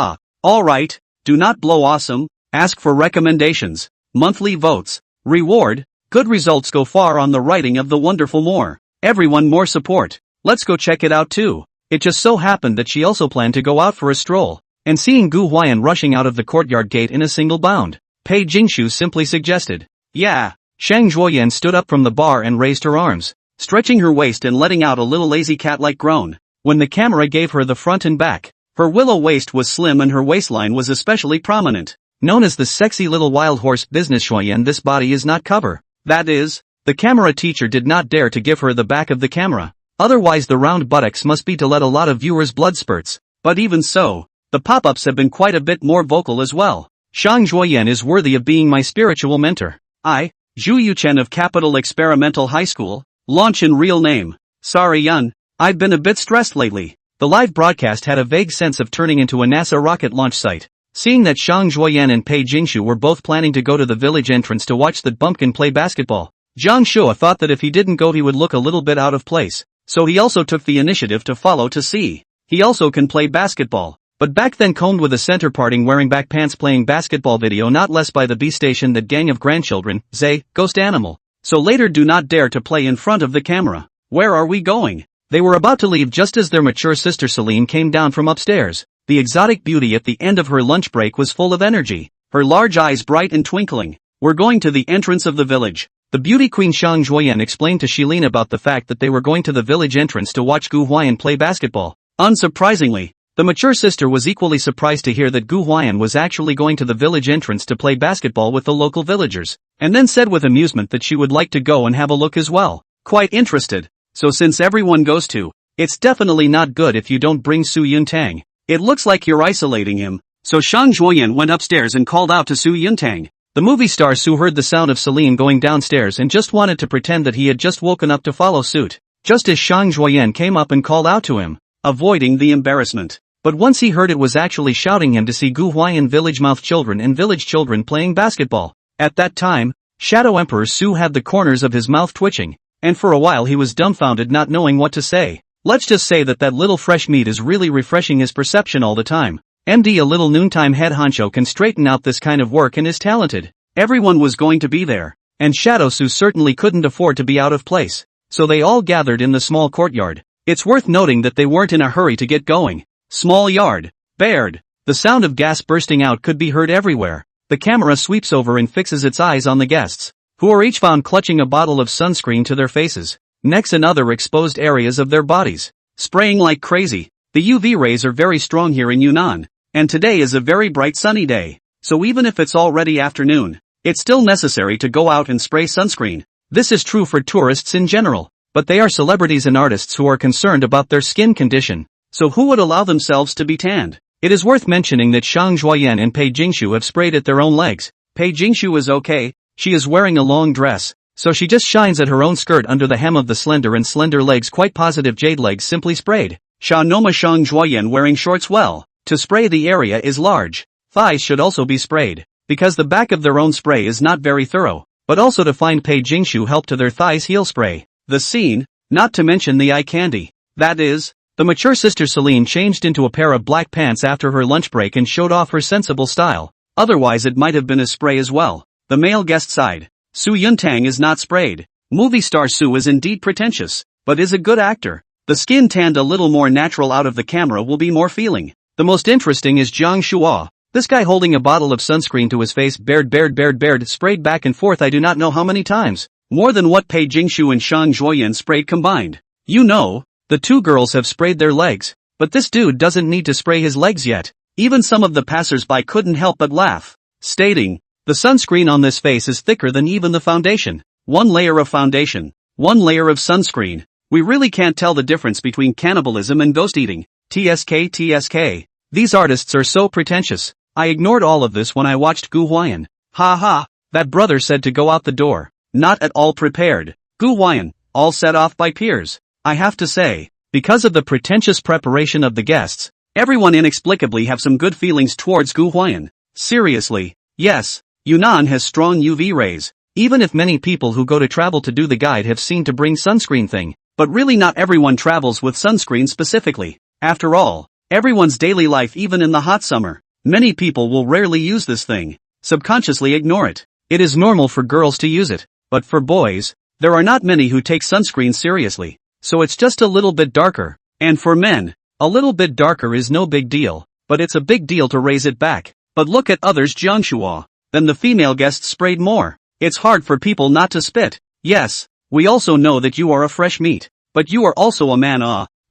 A: Alright, do not blow awesome, ask for recommendations, monthly votes, reward, good results go far on the writing of the wonderful more. Everyone more support. Let's go check it out too. It just so happened that she also planned to go out for a stroll, and seeing Gu Huai'an rushing out of the courtyard gate in a single bound, Pei Jingshu simply suggested, "Yeah." Shang Zhuoyan stood up from the bar and raised her arms, stretching her waist and letting out a little lazy cat-like groan. When the camera gave her the front and back, her willow waist was slim and her waistline was especially prominent. Known as the sexy little wild horse business Zhuoyan, this body is not cover. That is, the camera teacher did not dare to give her the back of the camera. Otherwise the round buttocks must be to let a lot of viewers' blood spurts. But even so, the pop-ups have been quite a bit more vocal as well. Shang Zhuoyan is worthy of being my spiritual mentor. I, Zhu Yuchen of Capital Experimental High School, launch in real name. Sorry Yun, I've been a bit stressed lately. The live broadcast had a vague sense of turning into a NASA rocket launch site. Seeing that Shang Zhuoyan and Pei Jingshu were both planning to go to the village entrance to watch that bumpkin play basketball, Zhang Shua thought that if he didn't go he would look a little bit out of place, so he also took the initiative to follow to see. He also can play basketball, but back then combed with a center parting wearing back pants playing basketball video not less by the B station that gang of grandchildren, Zay, ghost animal. So later do not dare to play in front of the camera. Where are we going? They were about to leave just as their mature sister Celine came down from upstairs. The exotic beauty at the end of her lunch break was full of energy, her large eyes bright and twinkling. We're going to the entrance of the village. The beauty queen Shang Zhuoyan explained to Shilin about the fact that they were going to the village entrance to watch Gu Huai'an play basketball. Unsurprisingly, the mature sister was equally surprised to hear that Gu Huai'an was actually going to the village entrance to play basketball with the local villagers, and then said with amusement that she would like to go and have a look as well. Quite interested. So since everyone goes to, it's definitely not good if you don't bring Su Yuntang. It looks like you're isolating him. So Shang Zhuoyan went upstairs and called out to Su Yuntang. The movie star Su heard the sound of Celine going downstairs and just wanted to pretend that he had just woken up to follow suit, just as Shang Zhuoyan came up and called out to him, avoiding the embarrassment. But once he heard it was actually shouting him to see Gu Huai'an village mouth children and village children playing basketball. At that time, Shadow Emperor Su had the corners of his mouth twitching, and for a while he was dumbfounded not knowing what to say. Let's just say that little fresh meat is really refreshing his perception all the time. MD a little noontime head honcho can straighten out this kind of work and is talented. Everyone was going to be there, and Shadow Su certainly couldn't afford to be out of place. So they all gathered in the small courtyard. It's worth noting that they weren't in a hurry to get going. Small yard. Bared. The sound of gas bursting out could be heard everywhere. The camera sweeps over and fixes its eyes on the guests, who are each found clutching a bottle of sunscreen to their faces, necks and other exposed areas of their bodies, spraying like crazy. The UV rays are very strong here in Yunnan, and today is a very bright sunny day, so even if it's already afternoon, it's still necessary to go out and spray sunscreen. This is true for tourists in general, but they are celebrities and artists who are concerned about their skin condition, so who would allow themselves to be tanned? It is worth mentioning that Shang Zhuoyan and Pei Jingshu have sprayed at their own legs. Pei Jingshu is okay, she is wearing a long dress, so she just shines at her own skirt under the hem of the slender legs. Quite positive jade legs simply sprayed. Sha Noma Shang Zhuoyan wearing shorts well. To spray the area is large. Thighs should also be sprayed, because the back of their own spray is not very thorough, but also to find Pei Jingshu help to their thighs heel spray. The scene, not to mention the eye candy. That is, the mature sister Celine changed into a pair of black pants after her lunch break and showed off her sensible style. Otherwise it might have been a spray as well. The male guest side. Su Yuntang is not sprayed. Movie star Su is indeed pretentious, but is a good actor. The skin tanned a little more natural out of the camera will be more feeling. The most interesting is Zhang Shua. This guy holding a bottle of sunscreen to his face bared, sprayed back and forth I do not know how many times. More than what Pei Jingshu and Shang Zhuoyan sprayed combined. You know, the two girls have sprayed their legs, but this dude doesn't need to spray his legs yet. Even some of the passers-by couldn't help but laugh, stating, the sunscreen on this face is thicker than even the foundation. One layer of foundation, one layer of sunscreen. We really can't tell the difference between cannibalism and ghost eating. TSK. These artists are so pretentious. I ignored all of this when I watched Gu Huai'an. Ha ha, that brother said to go out the door, not at all prepared. Gu Huai'an, all set off by peers. I have to say, because of the pretentious preparation of the guests, everyone inexplicably have some good feelings towards Gu Huai'an. Seriously, yes, Yunnan has strong UV rays, even if many people who go to travel to do the guide have seen to bring sunscreen thing, but really not everyone travels with sunscreen specifically. After all, everyone's daily life even in the hot summer, many people will rarely use this thing, subconsciously ignore it. It is normal for girls to use it, but for boys, there are not many who take sunscreen seriously, so it's just a little bit darker. And for men, a little bit darker is no big deal, but it's a big deal to raise it back. But look at others. Jiangshua. Then the female guests sprayed more. It's hard for people not to spit. Yes, we also know that you are a fresh meat, but you are also a man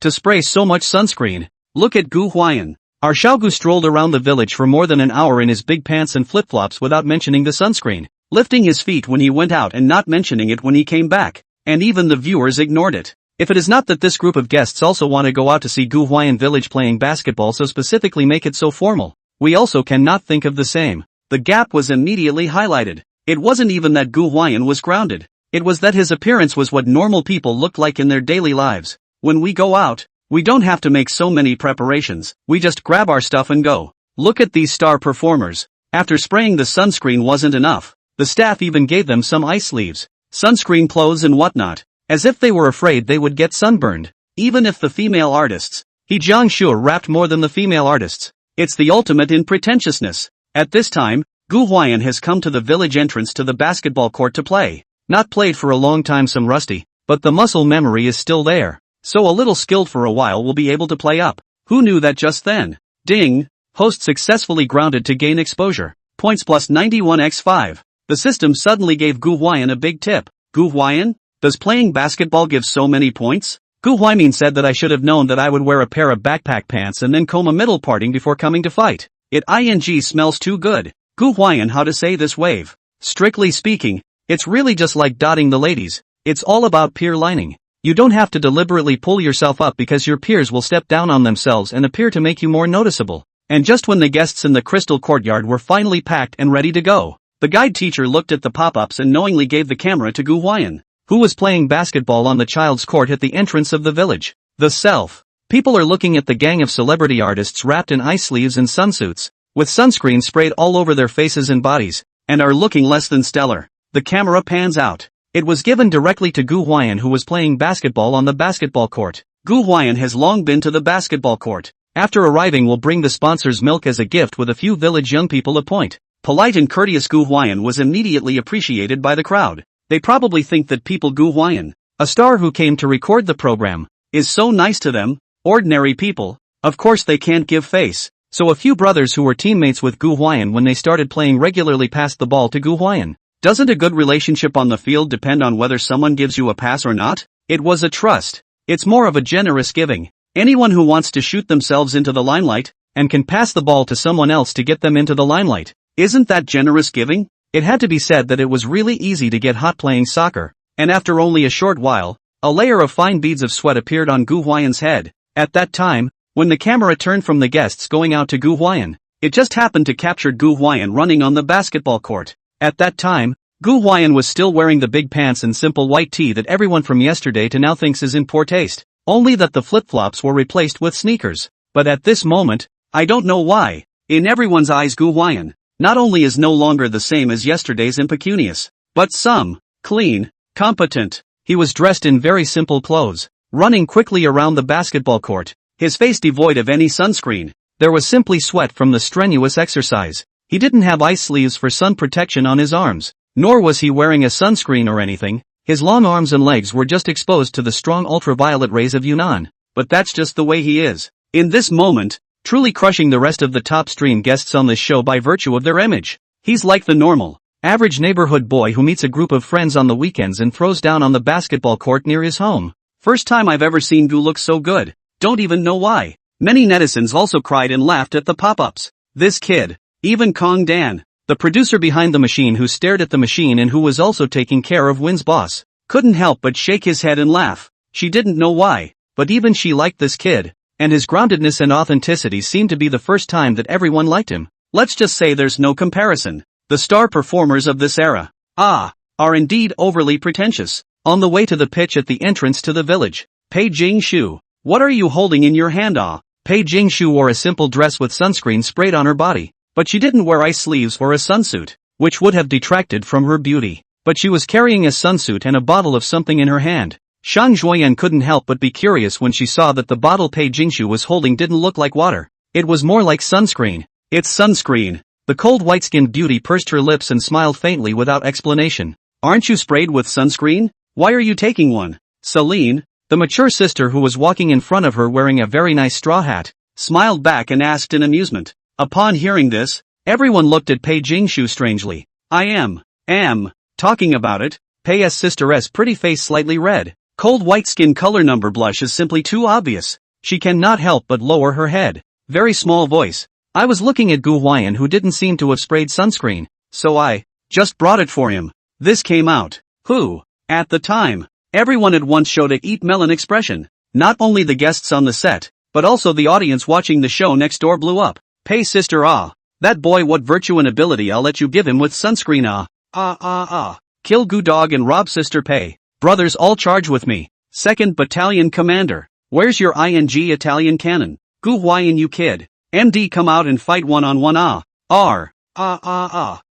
A: to spray so much sunscreen. Look at Gu Huai'an. Our Xiaogu strolled around the village for more than an hour in his big pants and flip-flops without mentioning the sunscreen, lifting his feet when he went out and not mentioning it when he came back, and even the viewers ignored it. If it is not that this group of guests also want to go out to see Gu Huai'an village playing basketball, so specifically make it so formal, we also cannot think of the same. The gap was immediately highlighted. It wasn't even that Gu Huai'an was grounded. It was that his appearance was what normal people looked like in their daily lives. When we go out, we don't have to make so many preparations, we just grab our stuff and go. Look at these star performers. After spraying the sunscreen wasn't enough, the staff even gave them some ice sleeves, sunscreen clothes and whatnot, as if they were afraid they would get sunburned. Even if the female artists, Pei Jingshu rapped more than the female artists. It's the ultimate in pretentiousness. At this time, Gu Huai'an has come to the village entrance to the basketball court to play. Not played for a long time, some rusty, but the muscle memory is still there. So a little skilled for a while will be able to play up. Who knew that just then? Ding! Host successfully grounded to gain exposure. Points plus 91x5. The system suddenly gave Gu Huai'an a big tip. Gu Huai'an? Does playing basketball give so many points? Gu Huai'an said that I should have known that I would wear a pair of backpack pants and then comb a middle parting before coming to fight. It smells too good. Gu Huai'an, how to say this wave? Strictly speaking, it's really just like dotting the ladies. It's all about peer lining. You don't have to deliberately pull yourself up because your peers will step down on themselves and appear to make you more noticeable. And just when the guests in the crystal courtyard were finally packed and ready to go, the guide teacher looked at the pop-ups and knowingly gave the camera to Gu Huai'an, who was playing basketball on the child's court at the entrance of the village. The self. People are looking at the gang of celebrity artists wrapped in ice sleeves and sunsuits, with sunscreen sprayed all over their faces and bodies, and are looking less than stellar. The camera pans out. It was given directly to Gu Huai'an, who was playing basketball on the basketball court. Gu Huai'an has long been to the basketball court. After arriving, will bring the sponsors milk as a gift with a few village young people a point. Polite and courteous Gu Huai'an was immediately appreciated by the crowd. They probably think that people Gu Huai'an, a star who came to record the program, is so nice to them. Ordinary people, of course they can't give face. So a few brothers who were teammates with Gu Huai'an when they started playing regularly passed the ball to Gu Huai'an. Doesn't a good relationship on the field depend on whether someone gives you a pass or not? It was a trust. It's more of a generous giving. Anyone who wants to shoot themselves into the limelight, and can pass the ball to someone else to get them into the limelight, isn't that generous giving? It had to be said that it was really easy to get hot playing soccer, and after only a short while, a layer of fine beads of sweat appeared on Gu Huai'an's head. At that time, when the camera turned from the guests going out to Gu Huai'an, it just happened to capture Gu Huai'an running on the basketball court. At that time, Gu Huai'an was still wearing the big pants and simple white tee that everyone from yesterday to now thinks is in poor taste, only that the flip-flops were replaced with sneakers. But at this moment, I don't know why, in everyone's eyes Gu Huai'an not only is no longer the same as yesterday's impecunious, but clean, competent. He was dressed in very simple clothes, running quickly around the basketball court, his face devoid of any sunscreen. There was simply sweat from the strenuous exercise. He didn't have ice sleeves for sun protection on his arms, nor was he wearing a sunscreen or anything. His long arms and legs were just exposed to the strong ultraviolet rays of Yunnan. But that's just the way he is. In this moment, truly crushing the rest of the top stream guests on this show by virtue of their image. He's like the normal, average neighborhood boy who meets a group of friends on the weekends and throws down on the basketball court near his home. First time I've ever seen Gu look so good. Don't even know why. Many netizens also cried and laughed at the pop-ups. This kid. Even Kong Dan, the producer behind the machine who stared at the machine and who was also taking care of Win's boss, couldn't help but shake his head and laugh. She didn't know why, but even she liked this kid, and his groundedness and authenticity seemed to be the first time that everyone liked him. Let's just say there's no comparison. the star performers of this era, are indeed overly pretentious. On the way to the pitch at the entrance to the village, Pei Jingshu, what are you holding in your hand? Pei Jingshu wore a simple dress with sunscreen sprayed on her body, but she didn't wear ice sleeves or a sunsuit, which would have detracted from her beauty. But she was carrying a sunsuit and a bottle of something in her hand. Gu Huai'an couldn't help but be curious when she saw that the bottle Pei Jingshu was holding didn't look like water. It was more like sunscreen. It's sunscreen. The cold white-skinned beauty pursed her lips and smiled faintly without explanation. Aren't you sprayed with sunscreen? Why are you taking one? Celine, the mature sister who was walking in front of her wearing a very nice straw hat, smiled back and asked in amusement. Upon hearing this, everyone looked at Pei Jingshu strangely. I am talking about it. Pei's sister's pretty face slightly red. Cold white skin color number blush is simply too obvious. She cannot help but lower her head. Very small voice. I was looking at Gu Huai'an who didn't seem to have sprayed sunscreen, so I just brought it for him. This came out. Who? At the time, everyone at once showed a eat melon expression. Not only the guests on the set, but also the audience watching the show next door blew up. Pei sister that boy, what virtue and ability I'll let you give him with sunscreen Kill Gu dog and rob sister Pei. Brothers all charge with me. 2nd Battalion Commander. Where's your Italian cannon? Gu Huai'an you kid. MD come out and fight one-on-one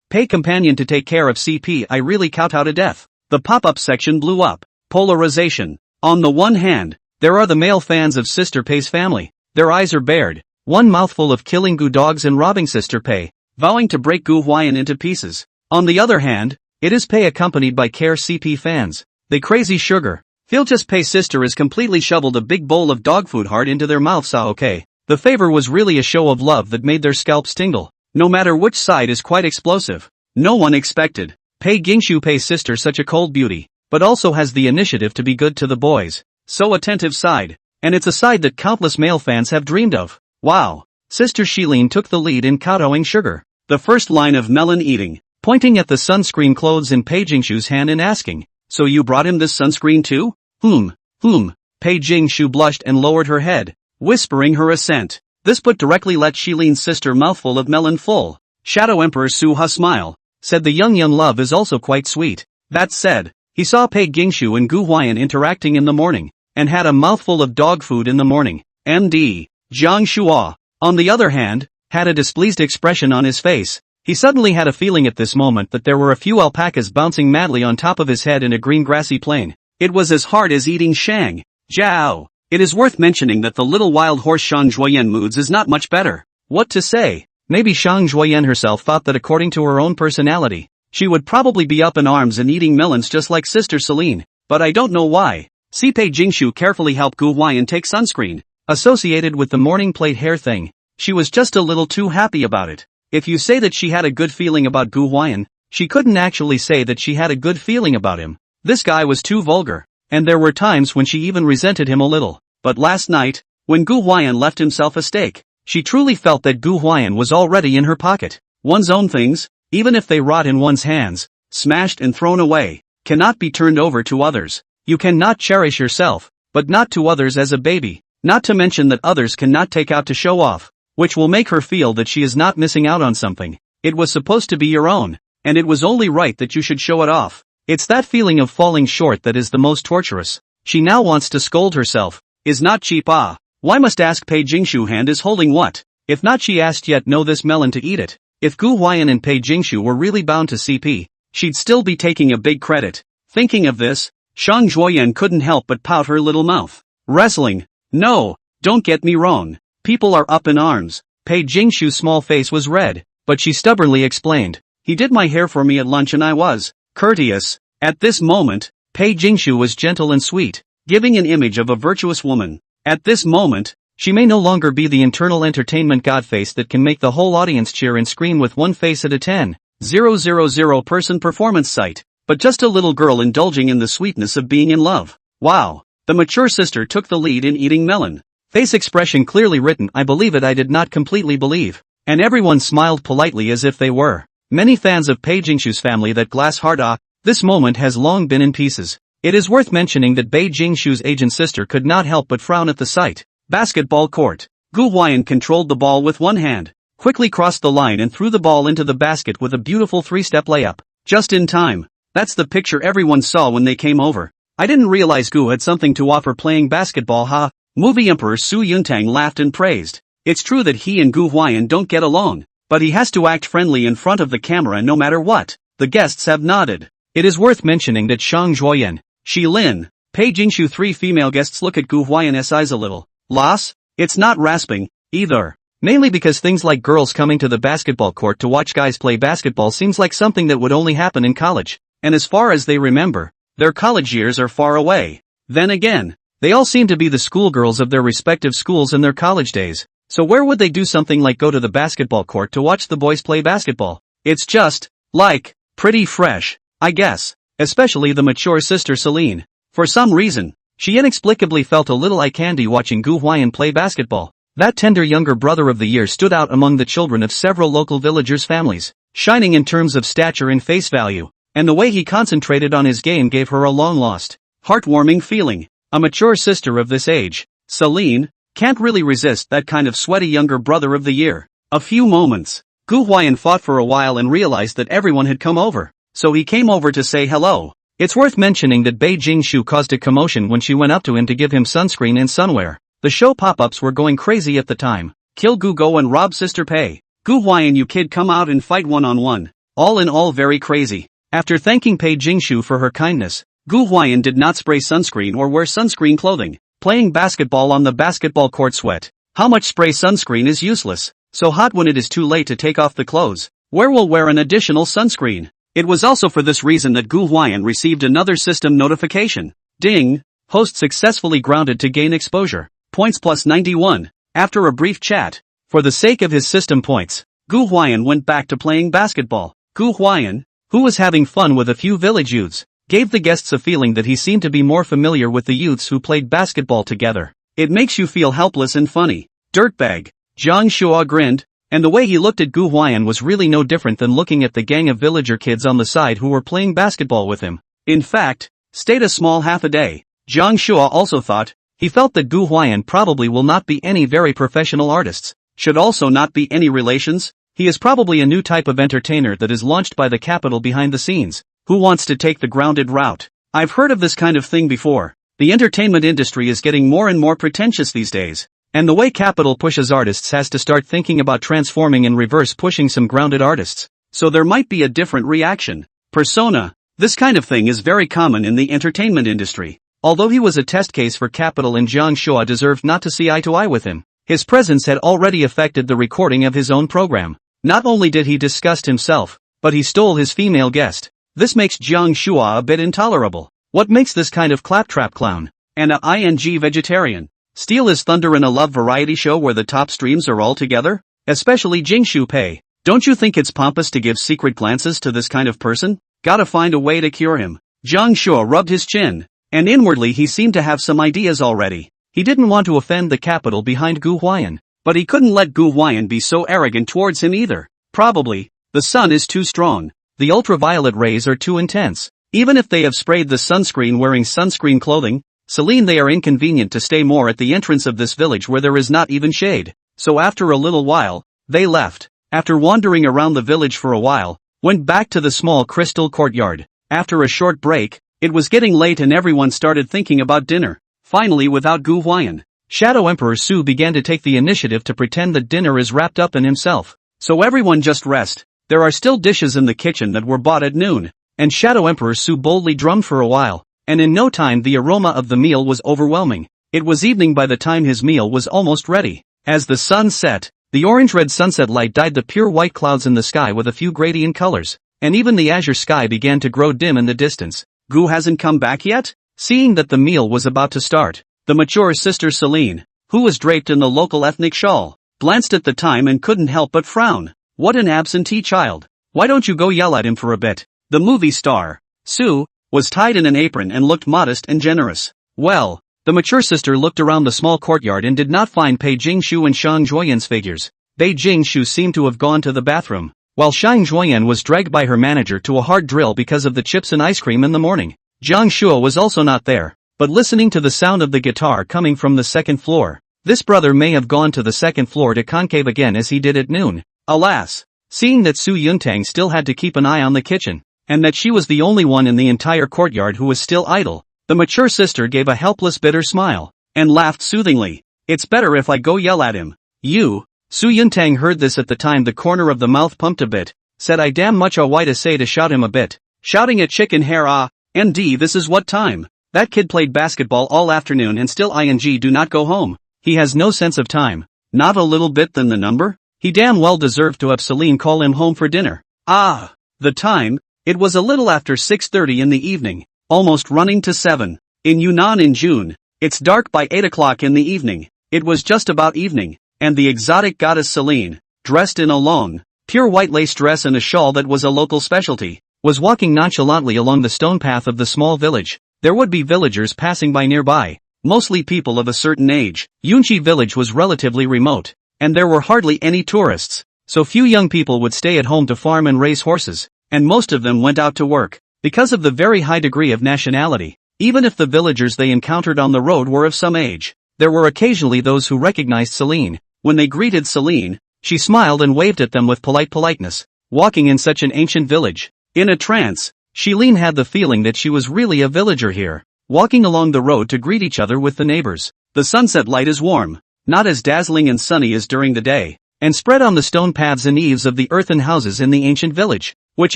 A: Pei companion to take care of CP I really kowtow to death. The pop-up section blew up. Polarization. On the one hand, there are the male fans of Sister Pei's family. Their eyes are bared. One mouthful of killing Gu dogs and robbing Sister Pei, vowing to break Gu Huai'an into pieces. On the other hand, it is Pei accompanied by Care CP fans. They crazy sugar. Feel just Pei sister is completely shoveled a big bowl of dog food hard into their mouths okay. The favor was really a show of love that made their scalps tingle. No matter which side is quite explosive. No one expected Pei Jingshu Pei sister such a cold beauty, but also has the initiative to be good to the boys. So attentive side. And it's a side that countless male fans have dreamed of. Wow. Sister Shilin took the lead in kowtowing sugar. The first line of melon eating, pointing at the sunscreen clothes in Pei Jingshu's hand and asking, so you brought him this sunscreen too? Pei Jingshu blushed and lowered her head, whispering her assent. This put directly let Shilin's sister mouthful of melon full. Shadow Emperor Su-ha smile, said the young love is also quite sweet. That said, he saw Pei Jingshu and Gu Huai'an interacting in the morning, and had a mouthful of dog food in the morning. MD. Jiang Shua, on the other hand, had a displeased expression on his face. He suddenly had a feeling at this moment that there were a few alpacas bouncing madly on top of his head in a green grassy plain. It was as hard as eating shang. Jiao. It is worth mentioning that the little wild horse Shang Zhuoyan moods is not much better. What to say? Maybe Shang Zhuoyan herself thought that according to her own personality, she would probably be up in arms and eating melons just like Sister Celine, but I don't know why. See Pei Jingshu carefully help Gu Huai'an take sunscreen. Associated with the morning plate hair thing, she was just a little too happy about it. If you say that she had a good feeling about Gu Huai'an, she couldn't actually say that she had a good feeling about him. This guy was too vulgar, and there were times when she even resented him a little. But last night, when Gu Huai'an left himself a steak, she truly felt that Gu Huai'an was already in her pocket. One's own things, even if they rot in one's hands, smashed and thrown away, cannot be turned over to others. You cannot cherish yourself, but not to others as a baby, not to mention that others cannot take out to show off, which will make her feel that she is not missing out on something. It was supposed to be your own, and it was only right that you should show it off. It's that feeling of falling short that is the most torturous. She now wants to scold herself. Is not cheap Why must ask Pei Jingshu hand is holding what? If not she asked yet know this melon to eat it. If Gu Huai'an and Pei Jingshu were really bound to CP, she'd still be taking a big credit. Thinking of this, Shang Zhuoyan couldn't help but pout her little mouth. Wrestling? No, don't get me wrong. People are up in arms. Pei Jingshu's small face was red, but she stubbornly explained. He did my hair for me at lunch and I was courteous. At this moment, Pei Jingshu was gentle and sweet, giving an image of a virtuous woman. At this moment, she may no longer be the internal entertainment godface that can make the whole audience cheer and scream with one face at a 10,000 person performance site, but just a little girl indulging in the sweetness of being in love. Wow. The mature sister took the lead in eating melon. Face expression clearly written, I believe it, I did not completely believe. And everyone smiled politely as if they were. Many fans of Pei Jingshu's family that glass hard this moment has long been in pieces. It is worth mentioning that Pei Jingshu's agent sister could not help but frown at the sight. Basketball court. Gu Huai'an controlled the ball with one hand. quickly crossed the line and threw the ball into the basket with a beautiful three-step layup. Just in time. That's the picture everyone saw when they came over. I didn't realize Gu had something to offer playing basketball, ha. Movie Emperor Su Yuntang laughed and praised. It's true that he and Gu Huai'an don't get along, but he has to act friendly in front of the camera no matter what. The guests have nodded. It is worth mentioning that Shang Zhuoyan, Shi Lin, Pei Jingshu, three female guests look at Gu Huai'an's eyes a little. Loss? It's not rasping, either. Mainly because things like girls coming to the basketball court to watch guys play basketball seems like something that would only happen in college, and as far as they remember, their college years are far away. Then again, they all seem to be the schoolgirls of their respective schools in their college days, so where would they do something like go to the basketball court to watch the boys play basketball? It's just, like, pretty fresh, I guess, especially the mature sister Celine. For some reason, she inexplicably felt a little eye candy watching Gu Huai'an play basketball. That tender younger brother of the year stood out among the children of several local villagers' families, shining in terms of stature and face value, and the way he concentrated on his game gave her a long-lost, heartwarming feeling. A mature sister of this age, Celine, can't really resist that kind of sweaty younger brother of the year. A few moments. Gu Huai'an fought for a while and realized that everyone had come over, so he came over to say hello. It's worth mentioning that Pei Jingshu caused a commotion when she went up to him to give him sunscreen and sunwear. The show pop-ups were going crazy at the time. Kill Gu, go and rob Sister Pei. Gu Huai'an, you kid, come out and fight one-on-one. All in all, very crazy. After thanking Pei Jingshu for her kindness, Gu Huai'an did not spray sunscreen or wear sunscreen clothing. Playing basketball on the basketball court, sweat. How much spray sunscreen is useless. So hot when it is too late to take off the clothes. Where will wear an additional sunscreen? It was also for this reason that Gu Huai'an received another system notification. Ding! Host successfully grounded to gain exposure. Points plus 91. After a brief chat, for the sake of his system points, Gu Huai'an went back to playing basketball. Gu Huai'an, who was having fun with a few village youths, gave the guests a feeling that he seemed to be more familiar with the youths who played basketball together. It makes you feel helpless and funny. Dirtbag. Zhang Shua grinned, and the way he looked at Gu Huai'an was really no different than looking at the gang of villager kids on the side who were playing basketball with him. In fact, stayed a small half a day. Zhang Shua also thought, he felt that Gu Huai'an probably will not be any very professional artists, should also not be any relations. He is probably a new type of entertainer that is launched by the capital behind the scenes, who wants to take the grounded route. I've heard of this kind of thing before. The entertainment industry is getting more and more pretentious these days, and the way capital pushes artists has to start thinking about transforming and reverse pushing some grounded artists, so there might be a different reaction. Persona. This kind of thing is very common in the entertainment industry. Although he was a test case for capital and Zhang Shua deserved not to see eye to eye with him, his presence had already affected the recording of his own program. Not only did he disgust himself, but he stole his female guest. This makes Zhang Shua a bit intolerable. What makes this kind of claptrap clown? And a ing vegetarian. Steal his thunder in a love variety show where the top streams are all together? Especially Jingshu Pei. Don't you think it's pompous to give secret glances to this kind of person? Gotta find a way to cure him. Zhang Shua rubbed his chin, and inwardly he seemed to have some ideas already. He didn't want to offend the capital behind Gu Huai'an, but he couldn't let Gu Huai'an be so arrogant towards him either. Probably, the sun is too strong. The ultraviolet rays are too intense. Even if they have sprayed the sunscreen wearing sunscreen clothing, Celine, they are inconvenient to stay more at the entrance of this village where there is not even shade. So after a little while, they left. After wandering around the village for a while, went back to the small crystal courtyard. After a short break, it was getting late and everyone started thinking about dinner. Finally, without Gu Huai'an, Shadow Emperor Su began to take the initiative to pretend that dinner is wrapped up in himself. So everyone just rest. There are still dishes in the kitchen that were bought at noon, and Shadow Emperor Su boldly drummed for a while, and in no time the aroma of the meal was overwhelming. It was evening by the time his meal was almost ready. As the sun set, the orange-red sunset light dyed the pure white clouds in the sky with a few gradient colors, and even the azure sky began to grow dim in the distance. Gu hasn't come back yet? Seeing that the meal was about to start, the mature sister Celine, who was draped in the local ethnic shawl, glanced at the time and couldn't help but frown. What an absentee child. Why don't you go yell at him for a bit? The movie star, Su, was tied in an apron and looked modest and generous. Well, the mature sister looked around the small courtyard and did not find Pei Jingshu and Shang Zhuoyan's figures. Pei Jingshu seemed to have gone to the bathroom, while Shang Zhuoyan was dragged by her manager to a hard drill because of the chips and ice cream in the morning. Zhang Shua was also not there, but listening to the sound of the guitar coming from the second floor. This brother may have gone to the second floor to concave again as he did at noon. Alas! Seeing that Su Yuntang still had to keep an eye on the kitchen, and that she was the only one in the entire courtyard who was still idle, the mature sister gave a helpless bitter smile, and laughed soothingly. It's better if I go yell at him. You? Su Yuntang heard this at the time the corner of the mouth pumped a bit, said I damn much a white to say to shout him a bit. Shouting at chicken hair ND this is what time? That kid played basketball all afternoon and still do not go home. He has no sense of time. Not a little bit than the number? He damn well deserved to have Celine call him home for dinner. The time? It was a little after 6:30 in the evening, almost running to 7. In Yunnan in June, it's dark by 8 o'clock in the evening. It was just about evening, and the exotic goddess Celine, dressed in a long, pure white lace dress and a shawl that was a local specialty, was walking nonchalantly along the stone path of the small village. There would be villagers passing by nearby, mostly people of a certain age. Yunchi village was relatively remote, and there were hardly any tourists, so few young people would stay at home to farm and raise horses, and most of them went out to work. Because of the very high degree of nationality, even if the villagers they encountered on the road were of some age, there were occasionally those who recognized Celine. When they greeted Celine, she smiled and waved at them with politeness. Walking in such an ancient village, in a trance, Celine had the feeling that she was really a villager here, walking along the road to greet each other with the neighbors. The sunset light is warm, not as dazzling and sunny as during the day, and spread on the stone paths and eaves of the earthen houses in the ancient village, which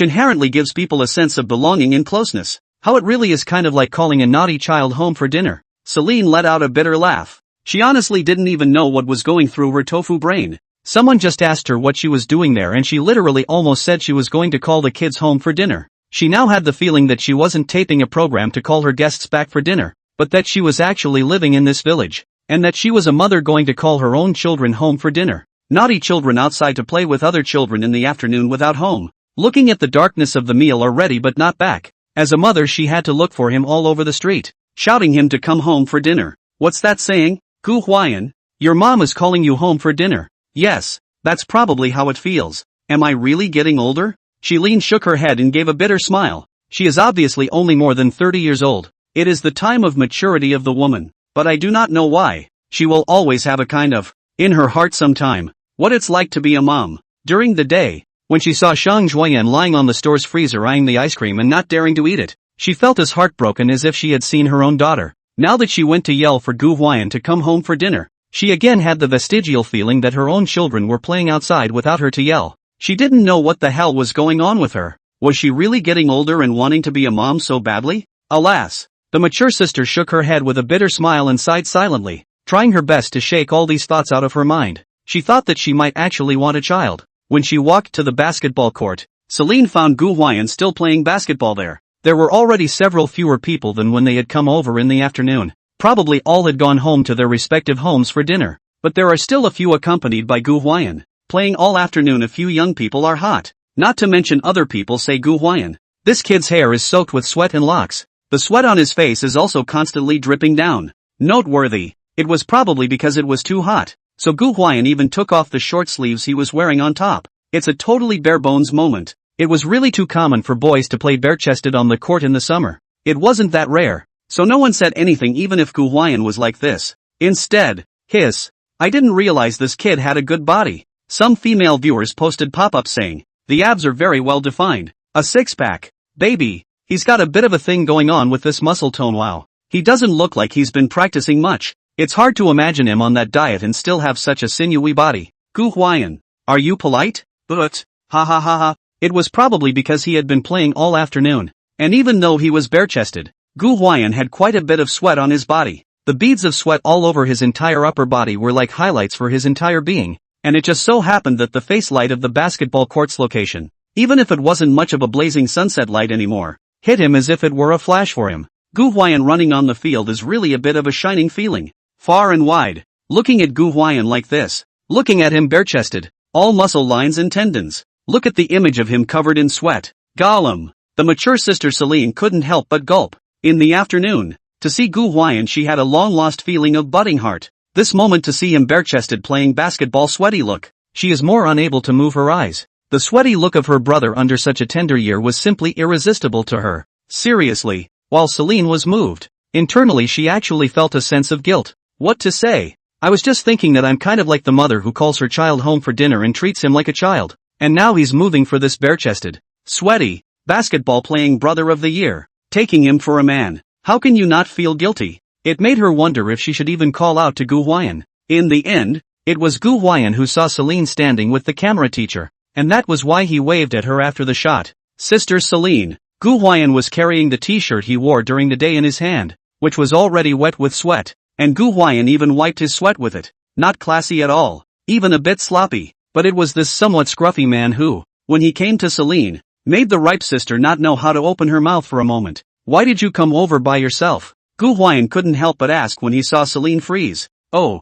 A: inherently gives people a sense of belonging and closeness. How it really is kind of like calling a naughty child home for dinner. Celine let out a bitter laugh. She honestly didn't even know what was going through her tofu brain. Someone just asked her what she was doing there and she literally almost said she was going to call the kids home for dinner. She now had the feeling that she wasn't taping a program to call her guests back for dinner, but that she was actually living in this village, and that she was a mother going to call her own children home for dinner. Naughty children outside to play with other children in the afternoon without home. Looking at the darkness of the meal already but not back. As a mother she had to look for him all over the street, shouting him to come home for dinner. What's that saying? Gu Huai'an? Your mom is calling you home for dinner. Yes, that's probably how it feels. Am I really getting older? Celine shook her head and gave a bitter smile. She is obviously only more than 30 years old. It is the time of maturity of the woman, but I do not know why. She will always have a kind of, in her heart sometime, what it's like to be a mom. During the day, when she saw Shang Zhuoyan lying on the store's freezer eyeing the ice cream and not daring to eat it, she felt as heartbroken as if she had seen her own daughter. Now that she went to yell for Gu Huai'an to come home for dinner, she again had the vestigial feeling that her own children were playing outside without her to yell. She didn't know what the hell was going on with her. Was she really getting older and wanting to be a mom so badly? Alas! The mature sister shook her head with a bitter smile and sighed silently, trying her best to shake all these thoughts out of her mind. She thought that she might actually want a child. When she walked to the basketball court, Celine found Gu Huai'an still playing basketball there. There were already several fewer people than when they had come over in the afternoon. Probably all had gone home to their respective homes for dinner, but there are still a few accompanied by Gu Huai'an. Playing all afternoon a few young people are hot. Not to mention other people say Gu Huai'an. This kid's hair is soaked with sweat and locks. The sweat on his face is also constantly dripping down. Noteworthy. It was probably because it was too hot. So Gu Huai'an even took off the short sleeves he was wearing on top. It's a totally bare-bones moment. It was really too common for boys to play bare-chested on the court in the summer. It wasn't that rare. So no one said anything even if Gu Huai'an was like this. Instead, I didn't realize this kid had a good body. Some female viewers posted pop-ups saying, the abs are very well defined. A six-pack. Baby, he's got a bit of a thing going on with this muscle tone. Wow. He doesn't look like he's been practicing much. It's hard to imagine him on that diet and still have such a sinewy body. Gu Huai'an, are you polite? But, ha ha ha ha. It was probably because he had been playing all afternoon. And even though he was bare-chested, Gu Huai'an had quite a bit of sweat on his body. The beads of sweat all over his entire upper body were like highlights for his entire being, and it just so happened that the face light of the basketball court's location, even if it wasn't much of a blazing sunset light anymore, hit him as if it were a flash for him. Gu Huai'an running on the field is really a bit of a shining feeling. Far and wide, looking at Gu Huai'an like this, looking at him bare-chested, all muscle lines and tendons. Look at the image of him covered in sweat. Gollum. The mature sister Celine couldn't help but gulp. In the afternoon, to see Gu Huai'an she had a long-lost feeling of budding heart. This moment to see him bare-chested playing basketball sweaty look. She is more unable to move her eyes. The sweaty look of her brother under such a tender year was simply irresistible to her. Seriously, while Celine was moved, internally she actually felt a sense of guilt. What to say? I was just thinking that I'm kind of like the mother who calls her child home for dinner and treats him like a child. And now he's moving for this bare-chested, sweaty, basketball-playing brother of the year, taking him for a man. How can you not feel guilty? It made her wonder if she should even call out to Gu Huai'an. In the end, it was Gu Huai'an who saw Celine standing with the camera teacher, and that was why he waved at her after the shot. Sister Celine. Gu Huai'an was carrying the t-shirt he wore during the day in his hand, which was already wet with sweat, and Gu Huai'an even wiped his sweat with it. Not classy at all, even a bit sloppy, but it was this somewhat scruffy man who, when he came to Celine, made the ripe sister not know how to open her mouth for a moment. Why did you come over by yourself? Gu Huai'an couldn't help but ask when he saw Celine freeze. Oh,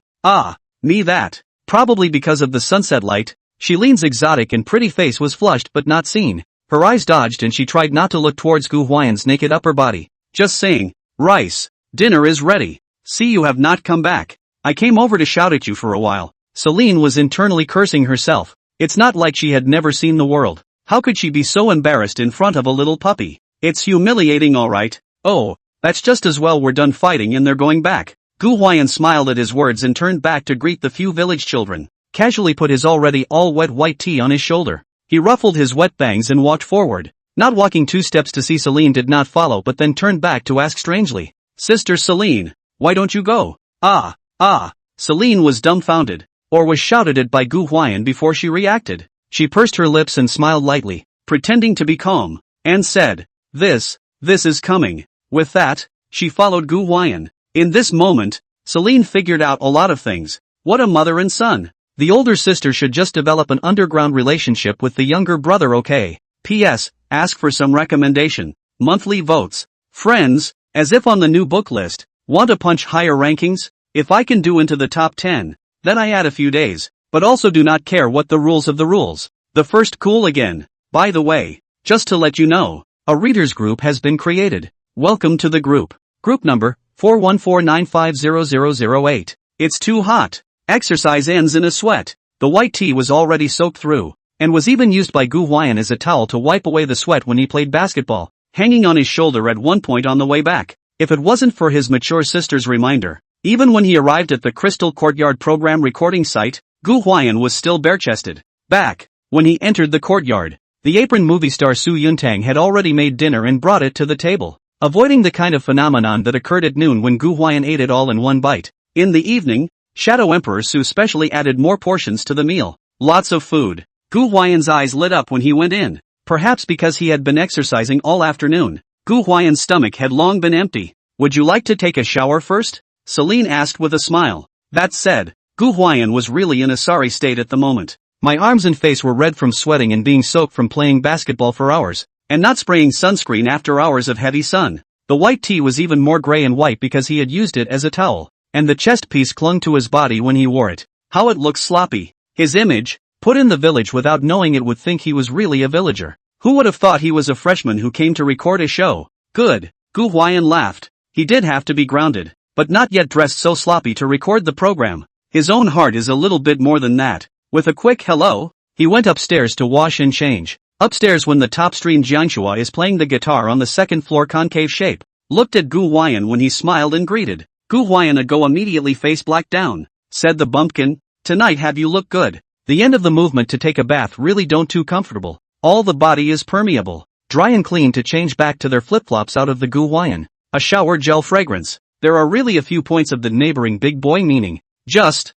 A: me that. Probably because of the sunset light. Celine's exotic and pretty face was flushed but not seen. Her eyes dodged and she tried not to look towards Gu Huai'an's naked upper body. Just saying, Rice, dinner is ready. See, you have not come back. I came over to shout at you for a while. Celine was internally cursing herself. It's not like she had never seen the world. How could she be so embarrassed in front of a little puppy? It's humiliating, alright. Oh, that's just as well we're done fighting and they're going back. Gu Huai'an smiled at his words and turned back to greet the few village children. Casually put his already all-wet white tee on his shoulder. He ruffled his wet bangs and walked forward. Not walking 2 steps to see Celine did not follow but then turned back to ask strangely. Sister Celine, why don't you go? Celine was dumbfounded, or was shouted at by Gu Huai'an before she reacted. She pursed her lips and smiled lightly, pretending to be calm, and said, This is coming. With that, she followed Gu Huai'an. In this moment, Celine figured out a lot of things. What a mother and son. The older sister should just develop an underground relationship with the younger brother, okay? P.S. Ask for some recommendation. Monthly votes. Friends, as if on the new book list. Want to punch higher rankings? If I can do into the top 10, then I add a few days, but also do not care what the rules of the rules. The first cool again. By the way, just to let you know, a readers group has been created. Welcome to the group. Group number 414950008. It's too hot. Exercise ends in a sweat. The white tee was already soaked through, and was even used by Gu Huai'an as a towel to wipe away the sweat when he played basketball, hanging on his shoulder at one point on the way back. If it wasn't for his mature sister's reminder, even when he arrived at the Crystal Courtyard program recording site, Gu Huai'an was still bare-chested. Back, when he entered the courtyard, the apron movie star Su Yuntang had already made dinner and brought it to the table, avoiding the kind of phenomenon that occurred at noon when Gu Huai'an ate it all in one bite. In the evening, Shadow Emperor Su specially added more portions to the meal. Lots of food. Gu Huai'an's eyes lit up when he went in, perhaps because he had been exercising all afternoon. Gu Huai'an's stomach had long been empty. Would you like to take a shower first? Celine asked with a smile. That said, Gu Huai'an was really in a sorry state at the moment. My arms and face were red from sweating and being soaked from playing basketball for hours, and not spraying sunscreen after hours of heavy sun. The white tee was even more gray and white because he had used it as a towel, and the chest piece clung to his body when he wore it. How it looks sloppy. His image, put in the village without knowing it, would think he was really a villager. Who would have thought he was a freshman who came to record a show? Good. Gu Huai'an laughed. He did have to be grounded, but not yet dressed so sloppy to record the program. His own heart is a little bit more than that. With a quick hello, he went upstairs to wash and change. Upstairs, when the top stream Jiangshua is playing the guitar on the second floor concave shape, looked at Gu Huai'an when he smiled and greeted. Gu Huai'an go immediately face black down. Said the bumpkin, tonight have you look good. The end of the movement to take a bath really don't too comfortable. All the body is permeable, dry and clean to change back to their flip-flops out of the Gu Huai'an. A shower gel fragrance. There are really a few points of the neighboring big boy meaning. Just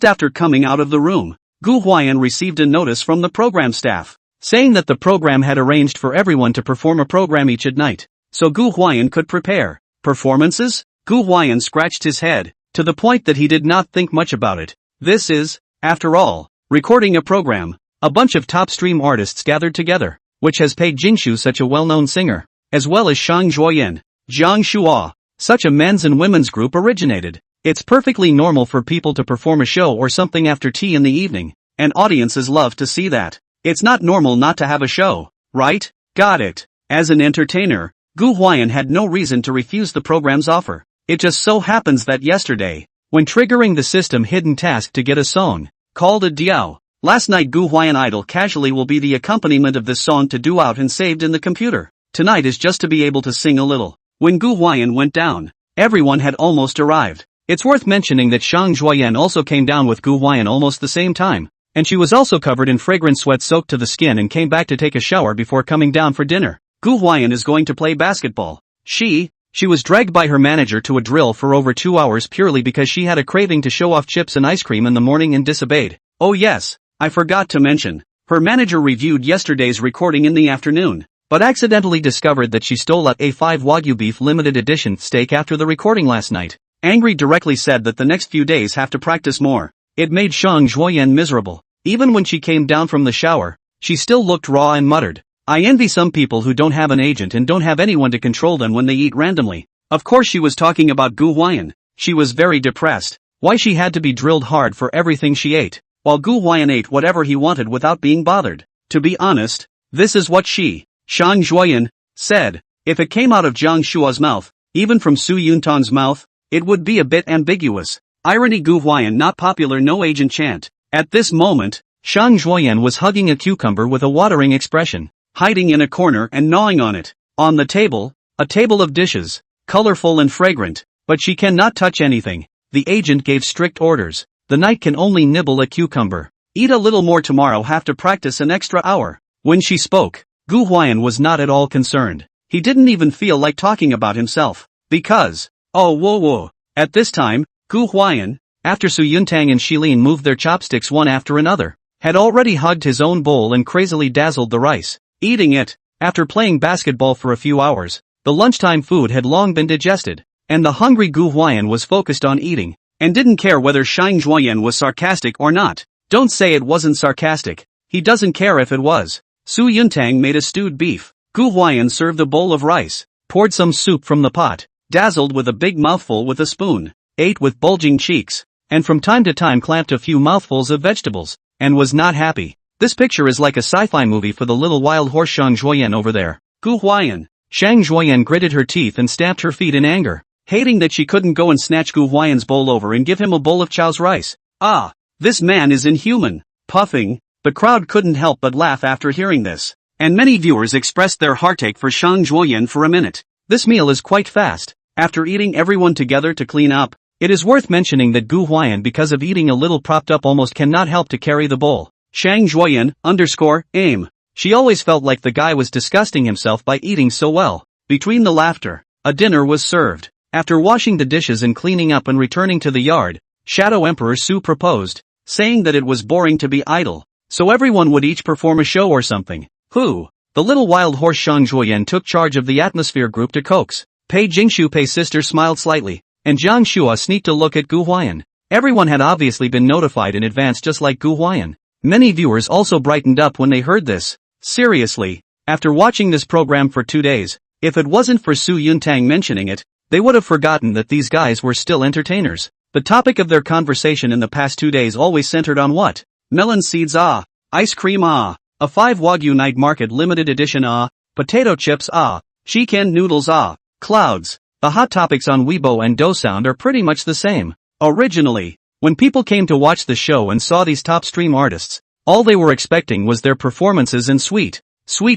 A: after coming out of the room, Gu Huai'an received a notice from the program staff, saying that the program had arranged for everyone to perform a program each at night, so Gu Huai'an could prepare. Performances? Gu Huai'an scratched his head, to the point that he did not think much about it. This is, after all, recording a program. A bunch of top stream artists gathered together, which has Pei Jingshu, such a well-known singer, as well as Shang Zhuoyan, Jiang Shua, such a men's and women's group originated. It's perfectly normal for people to perform a show or something after tea in the evening, and audiences love to see that. It's not normal not to have a show, right? Got it. As an entertainer, Gu Huai'an had no reason to refuse the program's offer. It just so happens that yesterday, when triggering the system hidden task to get a song, called a diao, last night Gu Huai'an idol casually will be the accompaniment of this song to do out and saved in the computer. Tonight is just to be able to sing a little. When Gu Huai'an went down, everyone had almost arrived. It's worth mentioning that Gu Huai'an also came down with Gu Huai'an almost the same time, and she was also covered in fragrant sweat soaked to the skin and came back to take a shower before coming down for dinner. Gu Huai'an is going to play basketball. She was dragged by her manager to a drill for over 2 hours purely because she had a craving to show off chips and ice cream in the morning and disobeyed. Oh yes, I forgot to mention. Her manager reviewed yesterday's recording in the afternoon, but accidentally discovered that she stole a A5 Wagyu beef limited edition steak after the recording last night. Angry directly said that the next few days have to practice more. It made Gu Huai'an miserable. Even when she came down from the shower, she still looked raw and muttered, "I envy some people who don't have an agent and don't have anyone to control them when they eat randomly." Of course she was talking about Gu Huai'an. She was very depressed. Why she had to be drilled hard for everything she ate, while Gu Huai'an ate whatever he wanted without being bothered. To be honest, this is what Gu Huai'an said. If it came out of Jiang Shua's mouth, even from Su Yuntang's mouth, it would be a bit ambiguous. Irony. Gu Huai'an not popular, no agent chant. At this moment, Gu Huai'an was hugging a cucumber with a watering expression, hiding in a corner and gnawing on it. On the table, a table of dishes, colorful and fragrant, but she cannot touch anything. The agent gave strict orders. The knight can only nibble a cucumber. Eat a little more tomorrow, have to practice an extra hour. When she spoke, Gu Huai'an was not at all concerned. He didn't even feel like talking about himself. Because, oh whoa. At this time, Gu Huai'an, after Su Yuntang and Shilin moved their chopsticks one after another, had already hugged his own bowl and crazily dazzled the rice, eating it. After playing basketball for a few hours, the lunchtime food had long been digested, and the hungry Gu Huai'an was focused on eating, and didn't care whether Gu Huai'an was sarcastic or not. Don't say it wasn't sarcastic. He doesn't care if it was. Su Yuntang made a stewed beef. Gu Huai'an served a bowl of rice, poured some soup from the pot, dazzled with a big mouthful with a spoon, ate with bulging cheeks, and from time to time clamped a few mouthfuls of vegetables, and was not happy. This picture is like a sci-fi movie for the little wild horse Gu Huai'an over there. Gu Huai'an. Gu Huai'an gritted her teeth and stamped her feet in anger, hating that she couldn't go and snatch Gu Huai'an's bowl over and give him a bowl of Chow's rice. Ah, this man is inhuman. Puffing, the crowd couldn't help but laugh after hearing this, and many viewers expressed their heartache for Gu Huai'an for a minute. This meal is quite fast. After eating, everyone together to clean up. It is worth mentioning that Gu Huai'an, because of eating a little propped up, almost cannot help to carry the bowl. Gu Huai'an_aim. She always felt like the guy was disgusting himself by eating so well. Between the laughter, a dinner was served. After washing the dishes and cleaning up and returning to the yard, Shadow Emperor Su proposed, saying that it was boring to be idle, so everyone would each perform a show or something. Who? The little wild horse Gu Huai'an took charge of the atmosphere group to coax. Pei Jingshu, Pei's sister, smiled slightly, and Jiang Shua sneaked a look at Gu Huai'an. Everyone had obviously been notified in advance, just like Gu Huai'an. Many viewers also brightened up when they heard this. Seriously, after watching this program for 2 days, if it wasn't for Su Yuntang mentioning it, they would have forgotten that these guys were still entertainers. The topic of their conversation in the past 2 days always centered on what? Melon seeds, ah. Ice cream, ah. A 5 Wagyu night market limited edition, ah. Potato chips, ah. Chicken noodles, ah. Clouds. The hot topics on Weibo and Dousound are pretty much the same. Originally, when people came to watch the show and saw these top stream artists, all they were expecting was their performances and sweet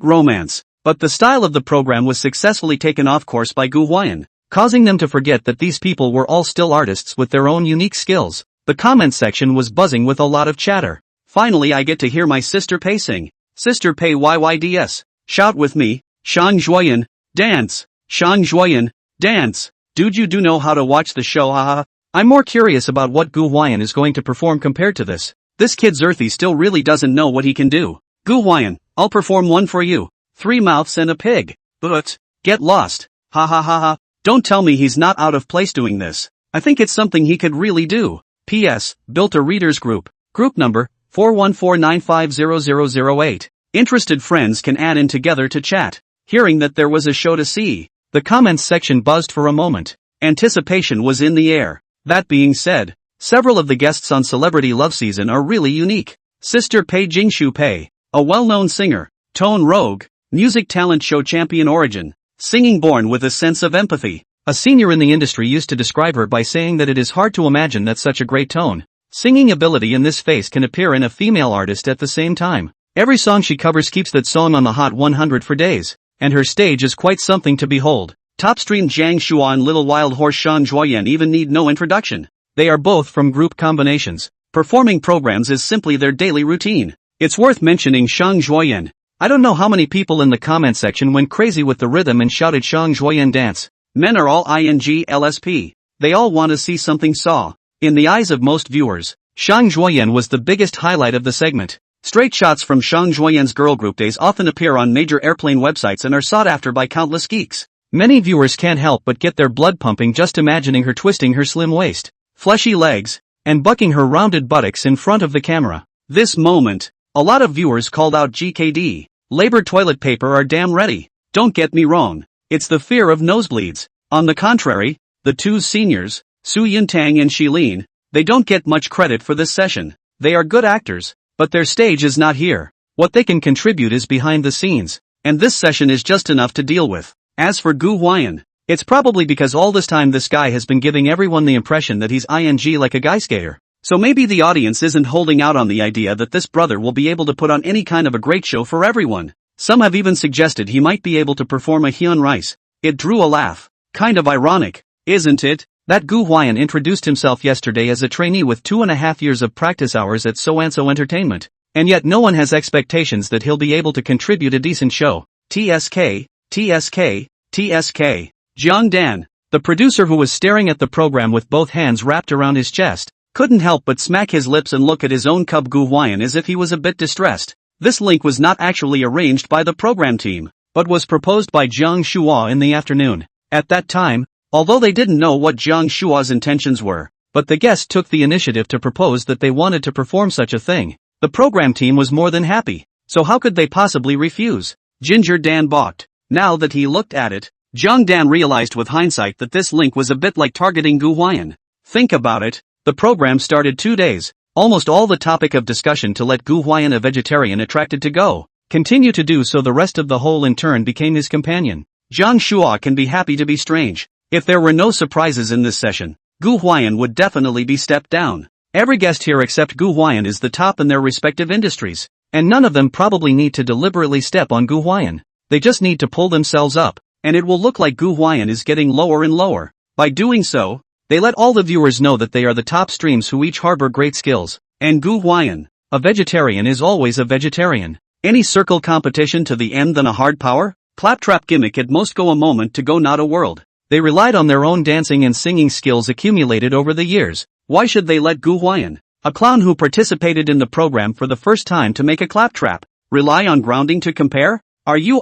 A: romance. But the style of the program was successfully taken off course by Gu Huai'an, causing them to forget that these people were all still artists with their own unique skills. The comment section was buzzing with a lot of chatter. Finally, I get to hear my sister Pei sing. Sister Pei YYDS. Shout with me. Gu Huai'an, dance. Gu Huai'an, dance. Dude, you do know how to watch the show, haha. I'm more curious about what Gu Huai'an is going to perform compared to this. This kid's earthy still really doesn't know what he can do. Gu Huai'an, I'll perform one for you. 3 mouths and a pig. But, get lost. Ha ha ha ha. Don't tell me he's not out of place doing this. I think it's something he could really do. P.S. Built a readers group. Group number, 414950008. Interested friends can add in together to chat. Hearing that there was a show to see, the comments section buzzed for a moment. Anticipation was in the air. That being said, several of the guests on Celebrity Love Season are really unique. Sister Pei Jingshu Pei, a well-known singer, tone rogue, music talent show champion origin, singing born with a sense of empathy. A senior in the industry used to describe her by saying that it is hard to imagine that such a great tone, singing ability in this face can appear in a female artist at the same time. Every song she covers keeps that song on the Hot 100 for days, and her stage is quite something to behold. Top stream Jiang Shua and Little Wild Horse Shang Huai'an even need no introduction. They are both from group combinations. Performing programs is simply their daily routine. It's worth mentioning Shang Huai'an. I don't know how many people in the comment section went crazy with the rhythm and shouted Shang Huai'an dance. Men are all INGLSP. They all want to see something saw. In the eyes of most viewers, Shang Huai'an was the biggest highlight of the segment. Straight shots from Shang Huai'an's girl group days often appear on major airplane websites and are sought after by countless geeks. Many viewers can't help but get their blood pumping just imagining her twisting her slim waist, fleshy legs, and bucking her rounded buttocks in front of the camera. This moment, a lot of viewers called out GKD. Labor toilet paper are damn ready. Don't get me wrong, it's the fear of nosebleeds. On the contrary, the two seniors, Su Yuntang and Shilin, they don't get much credit for this session. They are good actors, but their stage is not here. What they can contribute is behind the scenes, and this session is just enough to deal with. As for Gu Huai'an, it's probably because all this time this guy has been giving everyone the impression that he's ING like a guy skater. So maybe the audience isn't holding out on the idea that this brother will be able to put on any kind of a great show for everyone. Some have even suggested he might be able to perform a Hyun Rice. It drew a laugh. Kind of ironic, isn't it? That Gu Huai'an introduced himself yesterday as a trainee with 2.5 years of practice hours at So-and-So Entertainment, and yet no one has expectations that he'll be able to contribute a decent show. TSK, TSK, TSK. Jiang Dan, the producer who was staring at the program with both hands wrapped around his chest, couldn't help but smack his lips and look at his own cub Gu Huai'an as if he was a bit distressed. This link was not actually arranged by the program team, but was proposed by Jiang Shua in the afternoon. At that time, although they didn't know what Jiang Shua's intentions were, but the guest took the initiative to propose that they wanted to perform such a thing. The program team was more than happy, so how could they possibly refuse? Ginger Dan balked. Now that he looked at it, Jiang Dan realized with hindsight that this link was a bit like targeting Gu Huai'an. Think about it, the program started 2 days, almost all the topic of discussion to let Gu Huai'an, a vegetarian attracted to go, continue to do so. The rest of the whole in turn became his companion. Jiang Shua can be happy to be strange. If there were no surprises in this session, Gu Huai'an would definitely be stepped down. Every guest here except Gu Huai'an is the top in their respective industries, and none of them probably need to deliberately step on Gu Huai'an. They just need to pull themselves up, and it will look like Gu Huai'an is getting lower and lower. By doing so, they let all the viewers know that they are the top streams who each harbor great skills, and Gu Huai'an, a vegetarian, is always a vegetarian. Any circle competition to the end than a hard power? Claptrap gimmick at most go a moment to go not a world. They relied on their own dancing and singing skills accumulated over the years. Why should they let Gu Huai'an, a clown who participated in the program for the first time to make a claptrap, rely on grounding to compare? Are you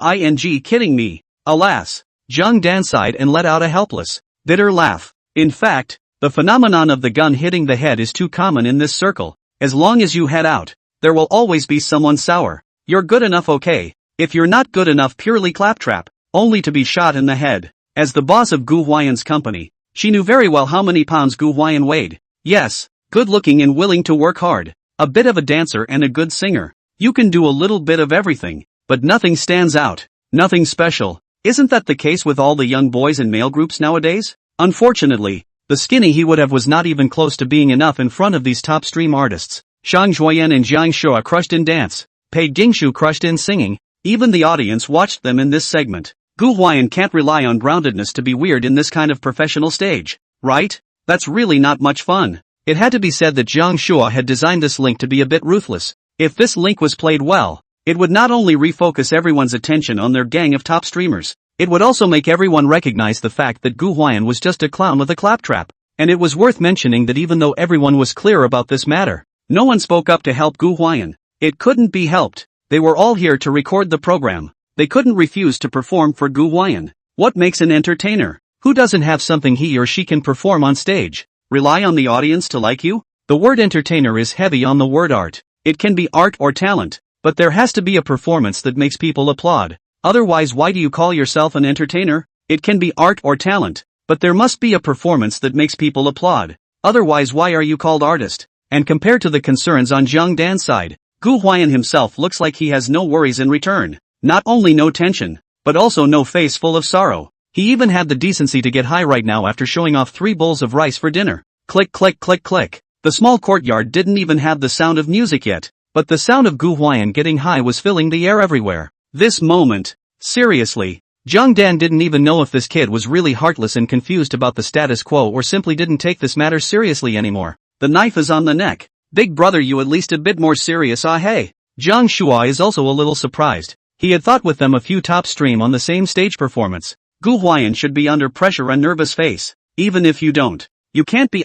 A: kidding me? Alas, Jiang Dan sighed and let out a helpless, bitter laugh. In fact, the phenomenon of the gun hitting the head is too common in this circle. As long as you head out, there will always be someone sour. You're good enough, okay. If you're not good enough, purely claptrap, only to be shot in the head. As the boss of Gu Huai'an's company, she knew very well how many pounds Gu Huai'an weighed. Yes, good looking and willing to work hard, a bit of a dancer and a good singer. You can do a little bit of everything, but nothing stands out, nothing special. Isn't that the case with all the young boys in male groups nowadays? Unfortunately, the skinny he would have was not even close to being enough in front of these top stream artists. Shang Huai'an and Jiang Shua crushed in dance, Pei Jingshu crushed in singing. Even the audience watched them in this segment. Gu Huai'an can't rely on groundedness to be weird in this kind of professional stage, right? That's really not much fun. It had to be said that Jiang Shua had designed this link to be a bit ruthless. If this link was played well, it would not only refocus everyone's attention on their gang of top streamers, it would also make everyone recognize the fact that Gu Huai'an was just a clown with a claptrap. And it was worth mentioning that even though everyone was clear about this matter, no one spoke up to help Gu Huai'an. It couldn't be helped. They were all here to record the program. They couldn't refuse to perform for Gu Huai'an. What makes an entertainer? Who doesn't have something he or she can perform on stage? Rely on the audience to like you? The word entertainer is heavy on the word art. It can be art or talent, but there has to be a performance that makes people applaud. Otherwise, why do you call yourself an entertainer? It can be art or talent, but there must be a performance that makes people applaud. Otherwise, why are you called artist? And compared to the concerns on Jiang Dan's side, Gu Huai'an himself looks like he has no worries in return. Not only no tension, but also no face full of sorrow. He even had the decency to get high right now after showing off 3 bowls of rice for dinner. Click click click click. The small courtyard didn't even have the sound of music yet, but the sound of Gu Huai'an getting high was filling the air everywhere. This moment, seriously, Zhang Dan didn't even know if this kid was really heartless and confused about the status quo or simply didn't take this matter seriously anymore. The knife is on the neck. Big brother, you at least a bit more serious, ah hey. Zhang Shuai is also a little surprised. He had thought with them a few top stream on the same stage performance. Gu Huai'an should be under pressure and nervous face. Even if you don't. You can't be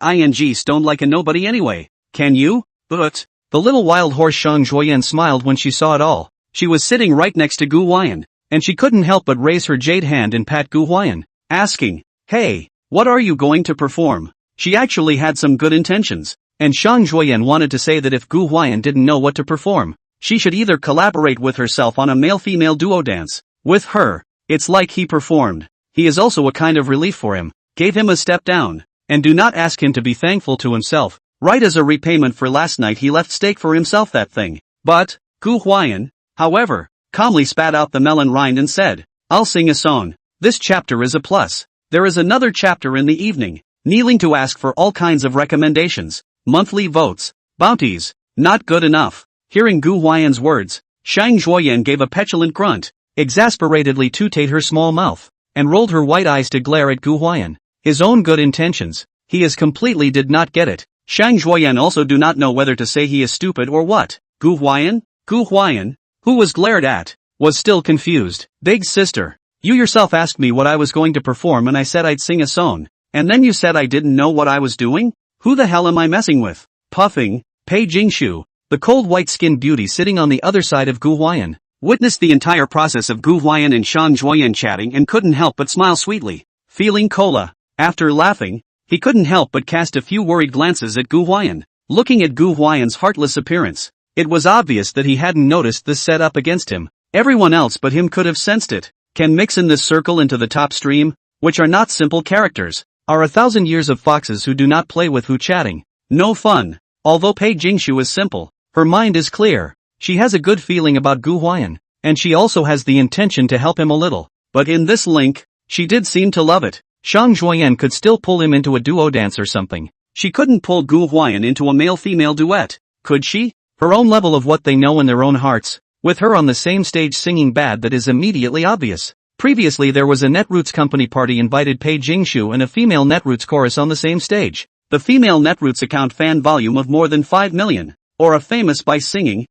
A: stoned like a nobody anyway. Can you? But. The little wild horse Shang Zhuoyan smiled when she saw it all. She was sitting right next to Gu Huai'an, and she couldn't help but raise her jade hand and pat Gu Huai'an, asking, "Hey, what are you going to perform?" She actually had some good intentions, and Shang Zhuoyan wanted to say that if Gu Huai'an didn't know what to perform, she should either collaborate with herself on a male-female duo dance. With her, it's like he performed. He is also a kind of relief for him, gave him a step down, and do not ask him to be thankful to himself. Right as a repayment for last night he left steak for himself that thing. But, Gu Huai'an, however, calmly spat out the melon rind and said, "I'll sing a song. This chapter is a plus. There is another chapter in the evening, kneeling to ask for all kinds of recommendations, monthly votes, bounties, not good enough." Hearing Gu Huai'an's words, Shang Zhuoyan gave a petulant grunt, exasperatedly tooted her small mouth, and rolled her white eyes to glare at Gu Huai'an. His own good intentions, he is completely did not get it. Shang Zhuoyan also do not know whether to say he is stupid or what. Gu Huai'an? Gu Huai'an, who was glared at, was still confused. "Big sister, you yourself asked me what I was going to perform and I said I'd sing a song, and then you said I didn't know what I was doing? Who the hell am I messing with?" Puffing, Pei Jingshu, the cold white-skinned beauty sitting on the other side of Gu Huai'an, witnessed the entire process of Gu Huai'an and Shang Zhuoyan chatting and couldn't help but smile sweetly. Feeling cola, after laughing, he couldn't help but cast a few worried glances at Gu Huai'an. Looking at Gu Huai'an's heartless appearance, it was obvious that he hadn't noticed this set up against him. Everyone else but him could have sensed it. Can mix in this circle into the top stream, which are not simple characters, are 1,000 years of foxes who do not play with who chatting. No fun. Although Pei Jingshu is simple, her mind is clear. She has a good feeling about Gu Huai'an, and she also has the intention to help him a little. But in this link, she did seem to love it. Shang Zhuoyan could still pull him into a duo dance or something. She couldn't pull Gu Huai'an into a male-female duet, could she? Her own level of what they know in their own hearts, with her on the same stage singing bad, that is immediately obvious. Previously there was a Netroots company party invited Pei Jingshu and a female Netroots chorus on the same stage. The female Netroots account fan volume of more than 5 million, or a famous by singing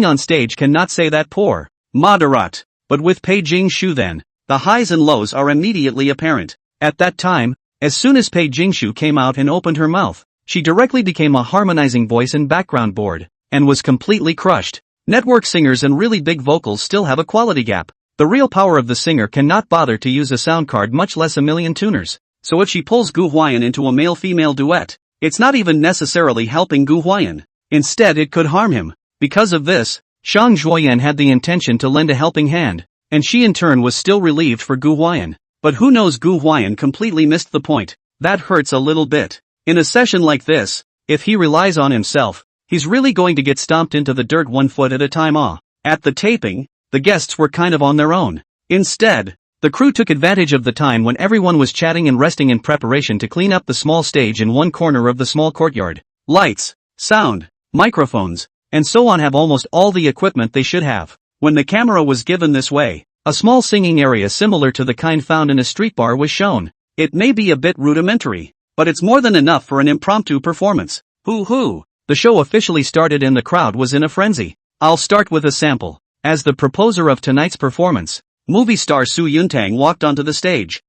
A: on stage cannot say that poor. Moderate. But with Pei Jingshu then, the highs and lows are immediately apparent. At that time, as soon as Pei Jingshu came out and opened her mouth, she directly became a harmonizing voice and background board, and was completely crushed. Network singers and really big vocals still have a quality gap. The real power of the singer cannot bother to use a sound card, much less a million tuners. So if she pulls Gu Huai'an into a male-female duet, it's not even necessarily helping Gu Huai'an. Instead it could harm him. Because of this, Shang Zhuoyan had the intention to lend a helping hand, and she in turn was still relieved for Gu Huai'an. But who knows, Gu Huai'an completely missed the point. That hurts a little bit. In a session like this, if he relies on himself, he's really going to get stomped into the dirt 1 foot at a time. At the taping, the guests were kind of on their own. Instead, the crew took advantage of the time when everyone was chatting and resting in preparation to clean up the small stage in one corner of the small courtyard. Lights, sound, microphones, and so on have almost all the equipment they should have. When the camera was given this way, a small singing area similar to the kind found in a street bar was shown. It may be a bit rudimentary, but it's more than enough for an impromptu performance. Hoo-hoo! The show officially started and the crowd was in a frenzy. I'll start with a sample. As the proposer of tonight's performance, movie star Su Yuntang walked onto the stage.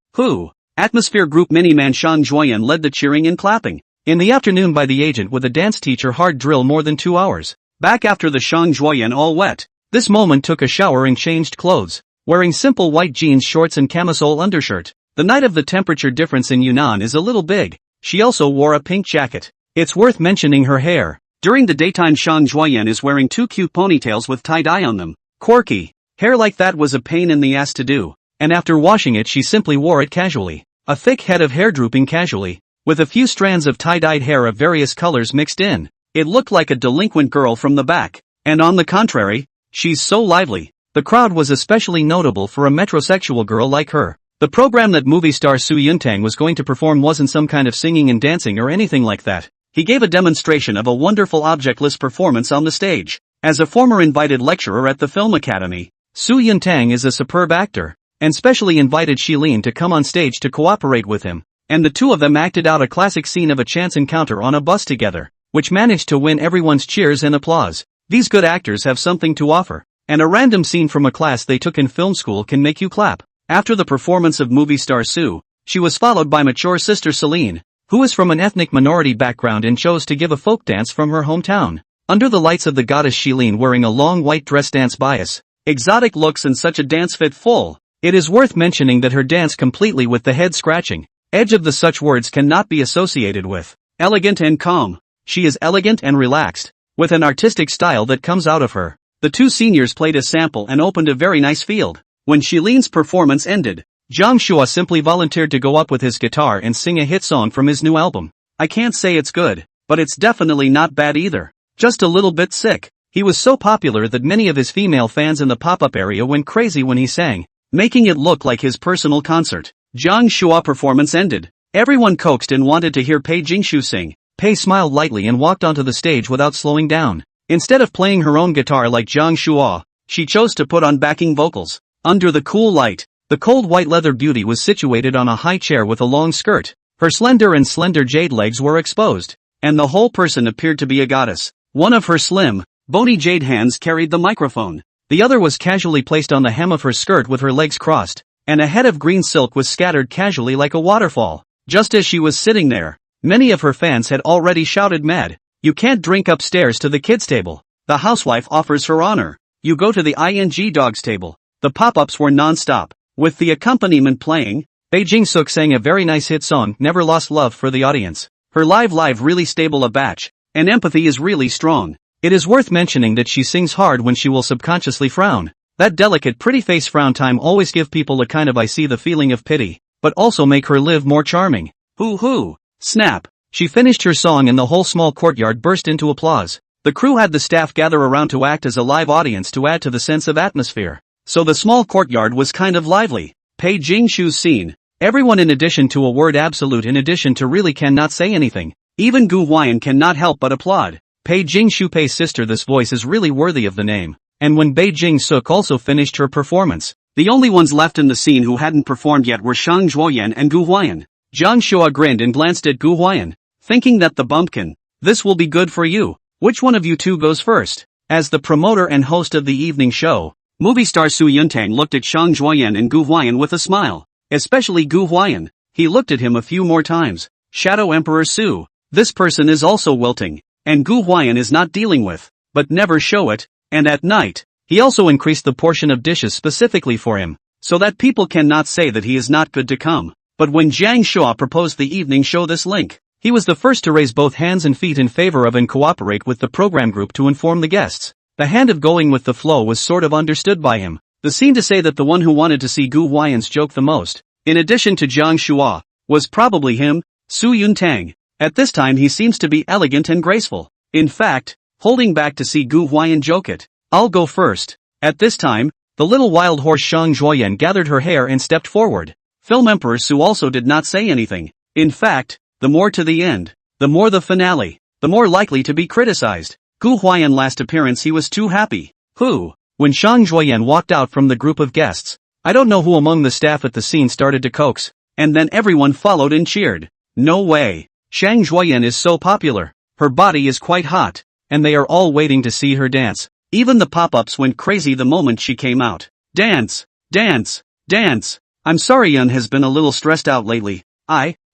A: Atmosphere group Miniman Shang Zhuoyan led the cheering and clapping. In the afternoon by the agent with a dance teacher hard drill more than 2 hours. Back after the Shang Zhuoyan all wet. This moment took a shower and changed clothes, wearing simple white jeans shorts and camisole undershirt. The night of the temperature difference in Yunnan is a little big. She also wore a pink jacket. It's worth mentioning her hair. During the daytime Shang Zhuoyan is wearing 2 cute ponytails with tie-dye on them. Quirky. Hair like that was a pain in the ass to do, and after washing it she simply wore it casually. A thick head of hair drooping casually, with a few strands of tie-dyed hair of various colors mixed in. It looked like a delinquent girl from the back. And on the contrary, she's so lively. The crowd was especially notable for a metrosexual girl like her. The program that movie star Su Yuntang was going to perform wasn't some kind of singing and dancing or anything like that. He gave a demonstration of a wonderful objectless performance on the stage. As a former invited lecturer at the Film Academy, Su Yuntang is a superb actor, and specially invited Shilin to come on stage to cooperate with him, and the two of them acted out a classic scene of a chance encounter on a bus together, which managed to win everyone's cheers and applause. These good actors have something to offer, and a random scene from a class they took in film school can make you clap. After the performance of movie star Sue, she was followed by mature sister Celine, who is from an ethnic minority background and chose to give a folk dance from her hometown. Under the lights of the goddess Shilin wearing a long white dress dance bias, exotic looks and such a dance fit full. It is worth mentioning that her dance completely with the head scratching edge of the such words cannot be associated with elegant and calm. She is elegant and relaxed, with an artistic style that comes out of her. The two seniors played a sample and opened a very nice field. When Shilin's performance ended, Jiang Shua simply volunteered to go up with his guitar and sing a hit song from his new album. I can't say it's good, but it's definitely not bad either. Just a little bit sick. He was so popular that many of his female fans in the pop-up area went crazy when he sang, making it look like his personal concert. Jiang Shua performance ended. Everyone coaxed and wanted to hear Pei Jingshu sing. Pei smiled lightly and walked onto the stage without slowing down. Instead of playing her own guitar like Jiang Shua, she chose to put on backing vocals. Under the cool light, the cold white leather beauty was situated on a high chair with a long skirt. Her slender jade legs were exposed, and the whole person appeared to be a goddess. One of her slim, bony jade hands carried the microphone. The other was casually placed on the hem of her skirt with her legs crossed, and a head of green silk was scattered casually like a waterfall. Just as she was sitting there, many of her fans had already shouted mad, "You can't drink upstairs to the kids' table. The housewife offers her honor. You go to the ing dogs table." The pop-ups were non-stop, with the accompaniment playing. Pei Jingshu sang a very nice hit song, Never Lost Love, for the audience. Her live really stable a batch, and empathy is really strong. It is worth mentioning that she sings hard when she will subconsciously frown. That delicate pretty face frown time always give people a kind of I see the feeling of pity, but also make her live more charming. Hoo! Snap! She finished her song and the whole small courtyard burst into applause. The crew had the staff gather around to act as a live audience to add to the sense of atmosphere. So the small courtyard was kind of lively. Pei Jingshu's scene. Everyone in addition to a word absolute in addition to really cannot say anything. Even Gu Huai'an cannot help but applaud. Pei Jingshu, Pei's sister, this voice is really worthy of the name. And when Pei Jingshu also finished her performance, the only ones left in the scene who hadn't performed yet were Shang Zhuoyan and Gu Huai'an. Jiang Shua grinned and glanced at Gu Huai'an, thinking that the bumpkin, this will be good for you. Which one of you two goes first? As the promoter and host of the evening show, movie star Su Yuntang looked at Shang Zhuoyan and Gu Huai'an with a smile. Especially Gu Huai'an. He looked at him a few more times. Shadow Emperor Su. This person is also wilting, and Gu Huai'an is not dealing with, but never show it, and at night, he also increased the portion of dishes specifically for him, so that people cannot say that he is not good to come. But when Jiang Shua proposed the evening show this link, he was the first to raise both hands and feet in favor of and cooperate with the program group to inform the guests. The hand of going with the flow was sort of understood by him. The scene to say that the one who wanted to see Gu Huai'an's joke the most, in addition to Jiang Shua, was probably him, Su Yuntang. At this time he seems to be elegant and graceful. In fact, holding back to see Gu Huai'an joke it. I'll go first. At this time, the little wild horse Shang Zhuoyan gathered her hair and stepped forward. Film Emperor Su also did not say anything. In fact, the more to the end, the more the finale, the more likely to be criticized. Gu Huai'an last appearance he was too happy. When Shang Zhuoyan walked out from the group of guests, I don't know who among the staff at the scene started to coax, and then everyone followed and cheered. No way. Shang Zhuoyan is so popular. Her body is quite hot, and they are all waiting to see her dance. Even the pop-ups went crazy the moment she came out. Dance! Dance! Dance! I'm sorry, Yun has been a little stressed out lately.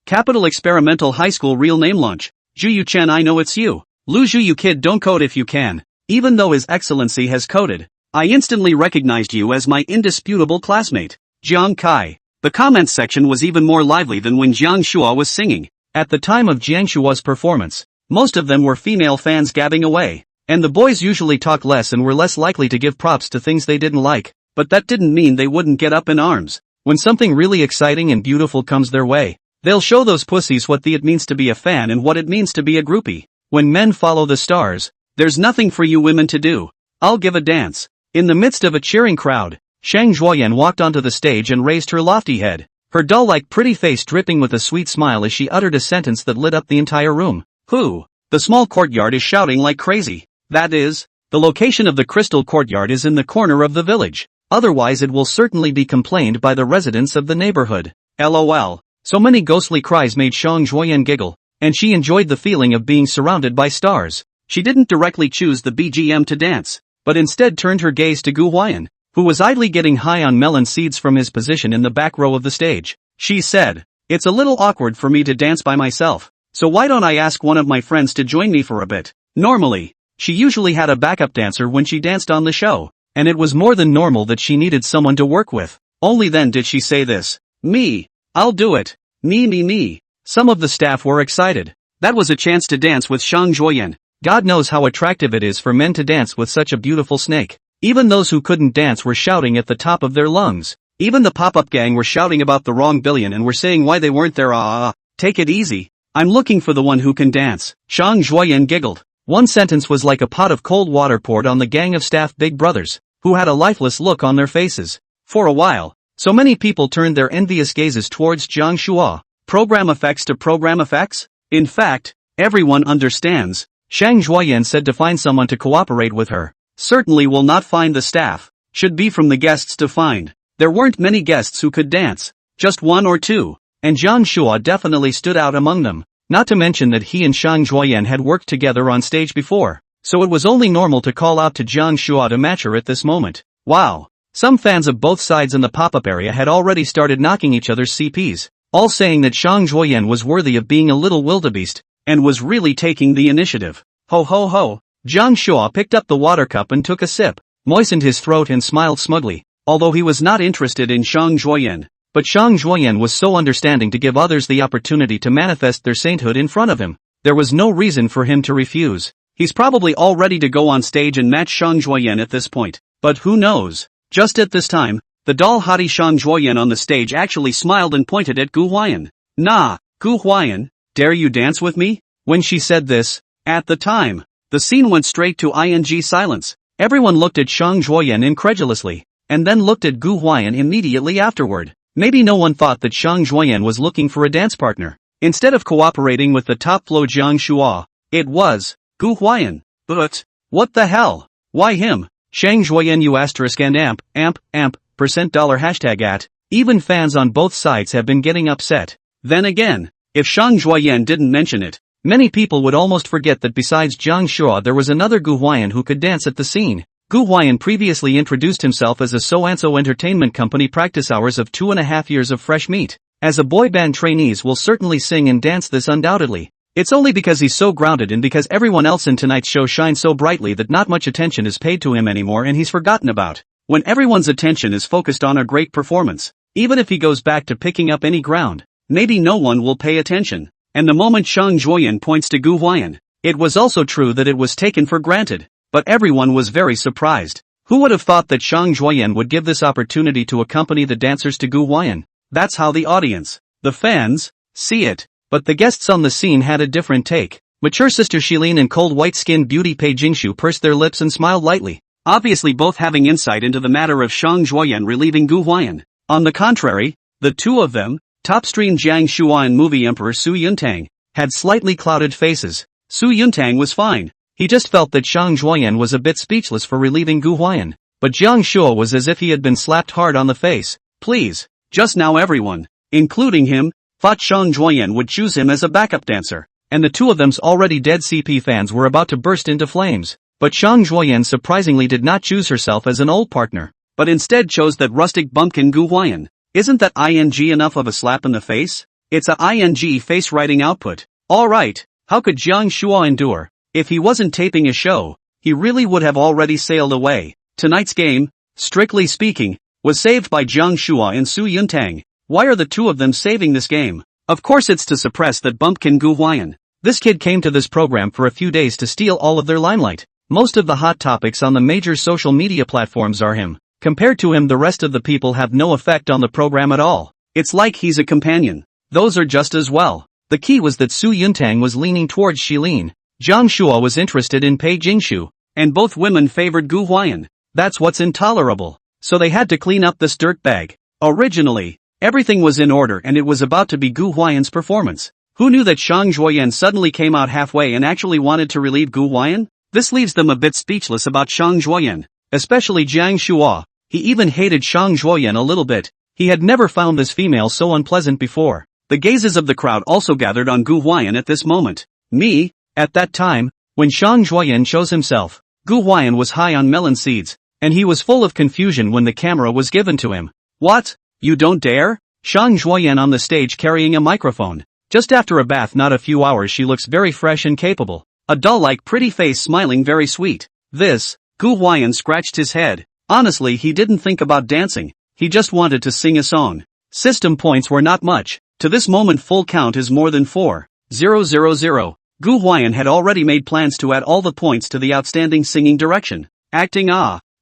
A: Capital Experimental High School real name Lunch. Juyu Chen, I know it's you. Lu Juyu kid, don't code if you can. Even though His Excellency has coded, I instantly recognized you as my indisputable classmate, Jiang Kai. The comments section was even more lively than when Jiang Shua was singing. At the time of Jiang Shua's performance, most of them were female fans gabbing away, and the boys usually talk less and were less likely to give props to things they didn't like, but that didn't mean they wouldn't get up in arms. When something really exciting and beautiful comes their way, they'll show those pussies what it means to be a fan and what it means to be a groupie. When men follow the stars, there's nothing for you women to do. I'll give a dance. In the midst of a cheering crowd, Shang Zhuoyan walked onto the stage and raised her lofty head, her doll-like pretty face dripping with a sweet smile as she uttered a sentence that lit up the entire room. The small courtyard is shouting like crazy. That is, the location of the crystal courtyard is in the corner of the village. otherwise it will certainly be complained by the residents of the neighborhood. LOL. So many ghostly cries made Xiang Zhuoyan giggle, and she enjoyed the feeling of being surrounded by stars. She didn't directly choose the BGM to dance, but instead turned her gaze to Gu Huai'an, who was idly getting high on melon seeds from his position in the back row of the stage. She said, "It's a little awkward for me to dance by myself, so why don't I ask one of my friends to join me for a bit?" Normally, she usually had a backup dancer when she danced on the show, and it was more than normal that she needed someone to work with. Only then did she say this. "Me. I'll do it. Me. Some of the staff were excited. That was a chance to dance with Xiang Zhuoyan. God knows how attractive it is for men to dance with such a beautiful snake. Even those who couldn't dance were shouting at the top of their lungs. Even the pop-up gang were shouting about the wrong billion and were saying why they weren't there. Take it easy. I'm looking for the one who can dance." Xiang Zhuoyan giggled. One sentence was like a pot of cold water poured on the gang of staff big brothers, who had a lifeless look on their faces. For a while, so many people turned their envious gazes towards Jiang Shua. Program effects to program effects? In fact, everyone understands. Xiang Zhuoyan said to find someone to cooperate with her. Certainly will not find the staff. Should be from the guests to find. There weren't many guests who could dance. Just one or two. And Jiang Shua definitely stood out among them. Not to mention that he and Xiang Zhuoyan had worked together on stage before. So it was only normal to call out to Jiang Shua to match her at this moment. Wow. Some fans of both sides in the pop-up area had already started knocking each other's CPs, all saying that Xiang Zhuoyan was worthy of being a little wildebeest, and was really taking the initiative. Ho ho ho. Jiang Shua picked up the water cup and took a sip, moistened his throat and smiled smugly, although he was not interested in Xiang Zhuoyan. But Xiang Zhuoyan was so understanding to give others the opportunity to manifest their sainthood in front of him. There was no reason for him to refuse. He's probably all ready to go on stage and match Xiang Zhuoyan at this point. But who knows? Just at this time, the doll hottie Xiang Zhuoyan on the stage actually smiled and pointed at Gu Huai'an. "Nah, Gu Huai'an, dare you dance with me?" When she said this, at the time, the scene went straight to ing silence. Everyone looked at Xiang Zhuoyan incredulously, and then looked at Gu Huai'an immediately afterward. Maybe no one thought that Xiang Zhuoyan was looking for a dance partner. Instead of cooperating with the top flow Jiang Shua, it was Gu Huai'an. But what the hell? Why him? Xiang Zhuoyan U asterisk and amp, percent dollar hashtag at. Even fans on both sides have been getting upset. Then again, if Xiang Zhuoyan didn't mention it, many people would almost forget that besides Jiang Shua there was another Gu Huai'an who could dance at the scene. Gu Huai'an previously introduced himself as a so-and-so entertainment company practice hours of 2.5 years of fresh meat. As a boy band trainees will certainly sing and dance this undoubtedly. It's only because he's so grounded and because everyone else in tonight's show shines so brightly that not much attention is paid to him anymore and he's forgotten about. When everyone's attention is focused on a great performance, even if he goes back to picking up any ground, maybe no one will pay attention. And the moment Xiang Zhuoyan points to Gu Huai'an, it was also true that it was taken for granted. But everyone was very surprised. Who would have thought that Xiang Zhuoyan would give this opportunity to accompany the dancers to Gu Huai'an? That's how the audience, the fans, see it. But the guests on the scene had a different take. Mature sister Shilin and cold white-skinned beauty Pei Jingshu pursed their lips and smiled lightly, obviously both having insight into the matter of Xiang Zhuoyan relieving Gu Huai'an. On the contrary, the two of them, top-stream Jiang Shua and movie emperor Su Yuntang, had slightly clouded faces. Su Yuntang was fine. He just felt that Xiang Zhuoyan was a bit speechless for relieving Gu Huai'an. But Jiang Shua was as if he had been slapped hard on the face. Please, just now everyone, including him, thought Xiang Zhuoyan would choose him as a backup dancer. And the two of them's already dead CP fans were about to burst into flames. But Xiang Zhuoyan surprisingly did not choose herself as an old partner, but instead chose that rustic bumpkin Gu Huai'an. Isn't that ing enough of a slap in the face? It's a ing face writing output. Alright, how could Jiang Shua endure? If he wasn't taping a show, he really would have already sailed away. Tonight's game, strictly speaking, was saved by Jiang Shua and Su Yuntang. Why are the two of them saving this game? Of course it's to suppress that bumpkin Gu Huai'an. This kid came to this program for a few days to steal all of their limelight. Most of the hot topics on the major social media platforms are him. Compared to him the rest of the people have no effect on the program at all. It's like he's a companion. Those are just as well. The key was that Su Yuntang was leaning towards Shilin. Jiang Shua was interested in Pei Jingshu, and both women favored Gu Huai'an. That's what's intolerable. So they had to clean up this dirtbag. Originally, everything was in order and it was about to be Gu Huai'an's performance. Who knew that Xiang Zhuoyan suddenly came out halfway and actually wanted to relieve Gu Huai'an? This leaves them a bit speechless about Xiang Zhuoyan, especially Jiang Shua, He even hated Shang Zhuoyan a little bit. He had never found this female so unpleasant before. The gazes of the crowd also gathered on Gu Huai'an at this moment. Me? At that time, when Shang Zhuoyan chose himself, Gu Huai'an was high on melon seeds, and he was full of confusion when the camera was given to him. What? You don't dare? Shang Zhuoyan on the stage carrying a microphone. Just after a bath, not a few hours, she looks very fresh and capable. A doll-like pretty face smiling very sweet. This, Gu Huai'an scratched his head. Honestly, he didn't think about dancing. He just wanted to sing a song. System points were not much. To this moment full count is more than 4,000. Gu Huai'an had already made plans to add all the points to the outstanding singing direction. Acting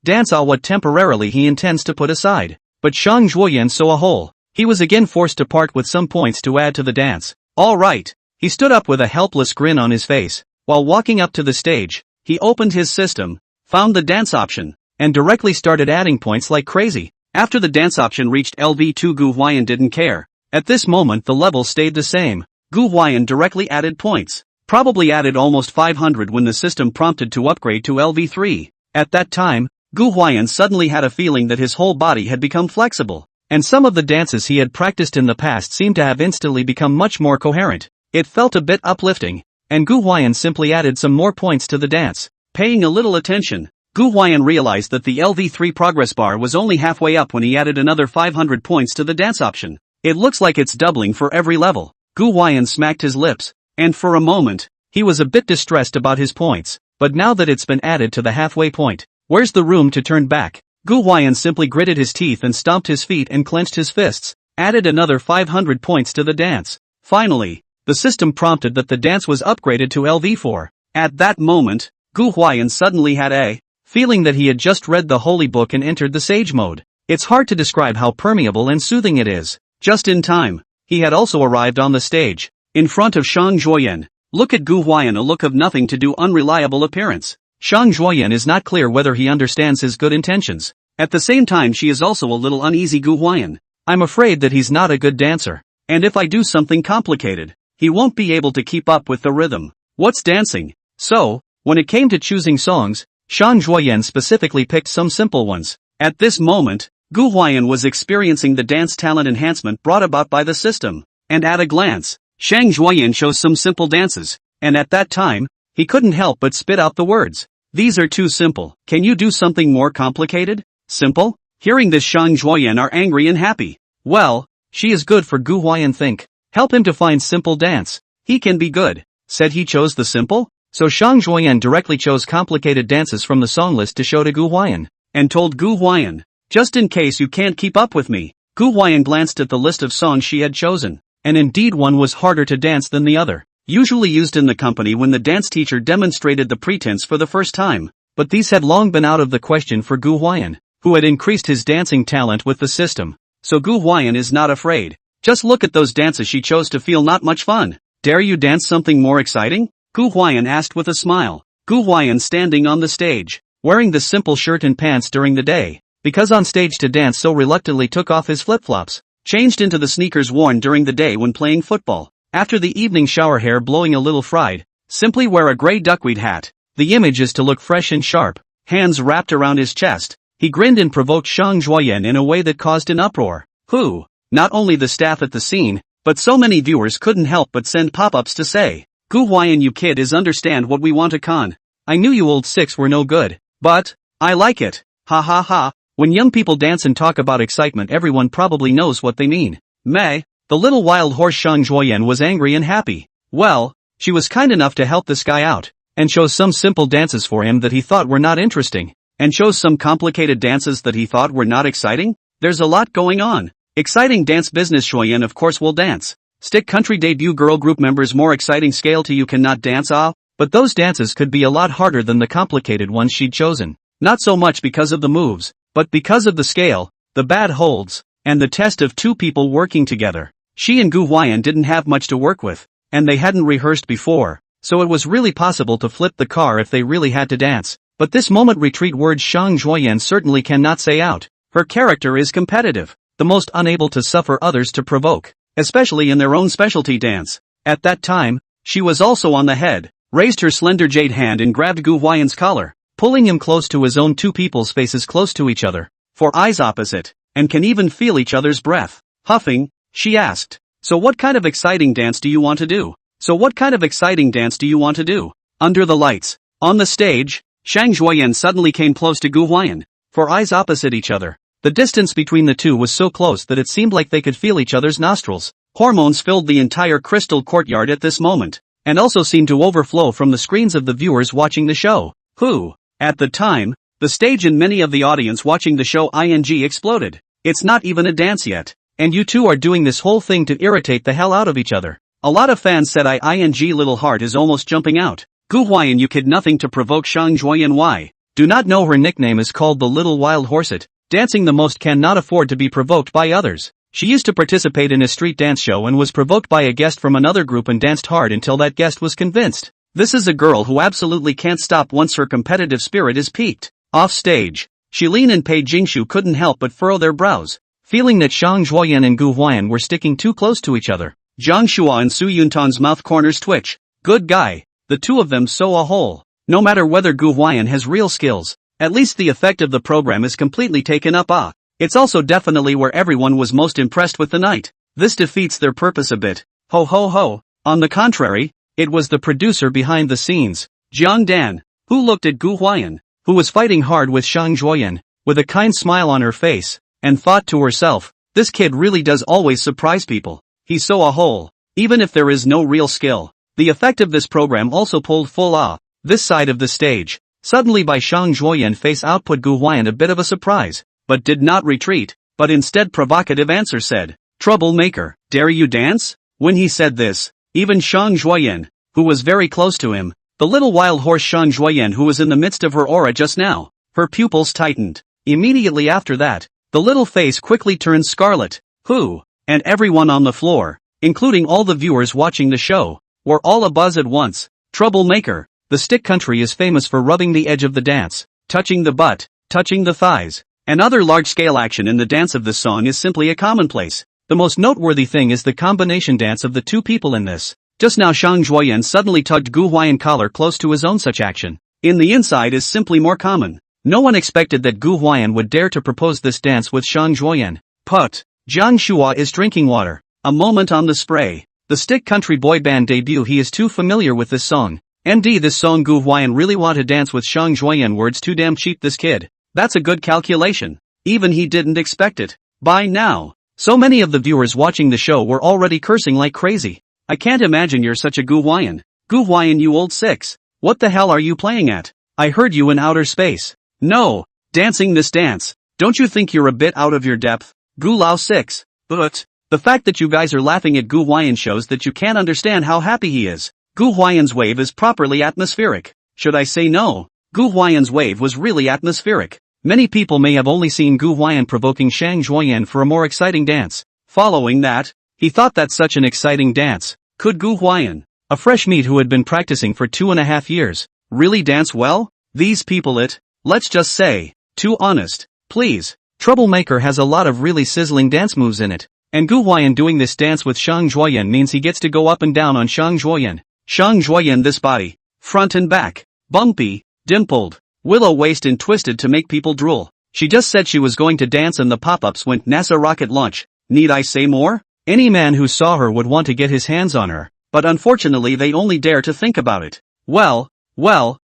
A: dance what temporarily he intends to put aside. But Shang Zhuoyan saw a hole. He was again forced to part with some points to add to the dance. Alright. He stood up with a helpless grin on his face. While walking up to the stage, he opened his system, found the dance option, and directly started adding points like crazy. After the dance option reached LV2, Gu Huai'an didn't care. At this moment the level stayed the same. Gu Huai'an directly added points. Probably added almost 500 when the system prompted to upgrade to LV3. At that time, Gu Huai'an suddenly had a feeling that his whole body had become flexible, and some of the dances he had practiced in the past seemed to have instantly become much more coherent. It felt a bit uplifting, and Gu Huai'an simply added some more points to the dance. Paying a little attention, Gu Huai'an realized that the LV3 progress bar was only halfway up when he added another 500 points to the dance option. It looks like it's doubling for every level. Gu Huai'an smacked his lips, and for a moment, he was a bit distressed about his points, but now that it's been added to the halfway point, where's the room to turn back? Gu Huai'an simply gritted his teeth and stomped his feet and clenched his fists, added another 500 points to the dance. Finally, the system prompted that the dance was upgraded to LV4. At that moment, Gu Huai'an suddenly had a feeling that he had just read the holy book and entered the sage mode. It's hard to describe how permeable and soothing it is. Just in time, he had also arrived on the stage, in front of Shang Zhuoyan. Look at Gu Huai'an, a look of nothing to do unreliable appearance. Shang Zhuoyan is not clear whether he understands his good intentions. At the same time she is also a little uneasy. Gu Huai'an, I'm afraid that he's not a good dancer, and if I do something complicated, he won't be able to keep up with the rhythm. What's dancing? So, when it came to choosing songs, Shang Zhuoyan specifically picked some simple ones. At this moment, Gu Huai'an was experiencing the dance talent enhancement brought about by the system, and at a glance, Shang Zhuoyan chose some simple dances, and at that time, he couldn't help but spit out the words. These are too simple. Can you do something more complicated? Simple? Hearing this, Shang Zhuoyan are angry and happy. Well, she is good for Gu Huai'an think. Help him to find simple dance. He can be good. Said he chose the simple? So Shang Zhuoyan directly chose complicated dances from the song list to show to Gu Huai'an, and told Gu Huai'an, just in case you can't keep up with me. Gu Huai'an glanced at the list of songs she had chosen, and indeed one was harder to dance than the other. Usually used in the company when the dance teacher demonstrated the pretense for the first time, but these had long been out of the question for Gu Huai'an, who had increased his dancing talent with the system. So Gu Huai'an is not afraid. Just look at those dances she chose to feel not much fun. Dare you dance something more exciting? Gu Huai'an asked with a smile. Gu Huai'an standing on the stage, wearing the simple shirt and pants during the day, because on stage to dance so reluctantly took off his flip-flops, changed into the sneakers worn during the day when playing football. After the evening shower, hair blowing a little fried, simply wear a gray duckweed hat. The image is to look fresh and sharp, hands wrapped around his chest. He grinned and provoked Shang Zhuoyan in a way that caused an uproar. Who? Not only the staff at the scene, but so many viewers couldn't help but send pop-ups to say, Gu Huai'an, you kid is understand what we want to con. I knew you old six were no good, but I like it. Ha ha ha. When young people dance and talk about excitement, everyone probably knows what they mean. Meh. The little wild horse Shang Zhuoyan was angry and happy. Well, she was kind enough to help this guy out, and chose some simple dances for him that he thought were not interesting, and chose some complicated dances that he thought were not exciting. There's a lot going on. Exciting dance business. Zhuoyan of course will dance. Stick country debut girl group members more exciting scale to you cannot dance but those dances could be a lot harder than the complicated ones she'd chosen. Not so much because of the moves, but because of the scale, the bad holds, and the test of two people working together. She and Gu Huai'an didn't have much to work with, and they hadn't rehearsed before, so it was really possible to flip the car if they really had to dance. But this moment retreat words Shang Zhuoyan certainly cannot say out. Her character is competitive, the most unable to suffer others to provoke, especially in their own specialty dance. At that time, she was also on the head, raised her slender jade hand and grabbed Gu Huai'an's collar, pulling him close to his own, two people's faces close to each other. for eyes opposite, and can even feel each other's breath. Huffing, she asked, "So what kind of exciting dance do you want to do? So what kind of exciting dance do you want to do?" Under the lights, on the stage, Shang Zhuoyan suddenly came close to Gu Huai'an, for eyes opposite each other. The distance between the two was so close that it seemed like they could feel each other's nostrils. Hormones filled the entire crystal courtyard at this moment, and also seemed to overflow from the screens of the viewers watching the show, who, at the time, the stage and many of the audience watching the show exploded. It's not even a dance yet, and you two are doing this whole thing to irritate the hell out of each other. A lot of fans said little heart is almost jumping out. Gu Huai'an, you kid, nothing to provoke Shang Zhuoyan. Why? Do not know her nickname is called the Little Wild Horset. Dancing the most cannot afford to be provoked by others. She used to participate in a street dance show and was provoked by a guest from another group and danced hard until that guest was convinced. This is a girl who absolutely can't stop once her competitive spirit is piqued. Off stage, Shilin and Pei Jingshu couldn't help but furrow their brows, feeling that Shang Zhuoyan and Gu Huai'an were sticking too close to each other. Zhang Shua and Su Yuntan's mouth corners twitch. Good guy. The two of them sew a hole. No matter whether Gu Huai'an has real skills, at least the effect of the program is completely taken up. It's also definitely where everyone was most impressed with the night. This defeats their purpose a bit. Ho ho ho. On the contrary, it was the producer behind the scenes, Jiang Dan, who looked at Gu Huai'an, who was fighting hard with Shang Zhuoyan, with a kind smile on her face, and thought to herself, this kid really does always surprise people. He sew a hole, even if there is no real skill. The effect of this program also pulled full this side of the stage. Suddenly by Shang Zhuoyan face output Gu Huai'an a bit of a surprise, but did not retreat, but instead provocative answer said, "Troublemaker, dare you dance?" When he said this, even Shang Zhuoyan, who was very close to him, the little wild horse Shang Zhuoyan who was in the midst of her aura just now, her pupils tightened. Immediately after that, the little face quickly turned scarlet. Who, and everyone on the floor, including all the viewers watching the show, were all abuzz at once. Troublemaker. The stick country is famous for rubbing the edge of the dance, touching the butt, touching the thighs, and other large-scale action in the dance of this song is simply a commonplace. The most noteworthy thing is the combination dance of the two people in this. Just now Shang Zhuoyan suddenly tugged Gu Huai'an collar close to his own. Such action in the inside is simply more common. No one expected that Gu Huai'an would dare to propose this dance with Shang Zhuoyan. Put. Jiang Shua is drinking water. A moment on the spray. The stick country boy band debut. He is too familiar with this song. MD, this song Gu Huai'an really want to dance with Shang Zhuoyan. Words too damn cheap, this kid. That's a good calculation. Even he didn't expect it. By now, so many of the viewers watching the show were already cursing like crazy. I can't imagine you're such a Gu Huai'an. Gu Huai'an, you old six. What the hell are you playing at? I heard you in outer space. No, dancing this dance. Don't you think you're a bit out of your depth? Gu Lao 6. But the fact that you guys are laughing at Gu Huai'an shows that you can't understand how happy he is. Gu Huai'an's wave is properly atmospheric. Should I say no? Gu Huai'an's wave was really atmospheric. Many people may have only seen Gu Huai'an provoking Shang Zhuoyan for a more exciting dance. Following that, he thought that such an exciting dance, could Gu Huai'an, a fresh meat who had been practicing for 2.5 years, really dance well? These people let's just say, too honest, please. Troublemaker has a lot of really sizzling dance moves in it, and Gu Huai'an doing this dance with Shang Zhuoyan means he gets to go up and down on Shang Zhuoyan. Shang Zhuoyan, this body, front and back, bumpy, dimpled, willow waist and twisted to make people drool. She just said she was going to dance and the pop-ups went NASA rocket launch. Need I say more? Any man who saw her would want to get his hands on her, but unfortunately they only dare to think about it. Well, Gu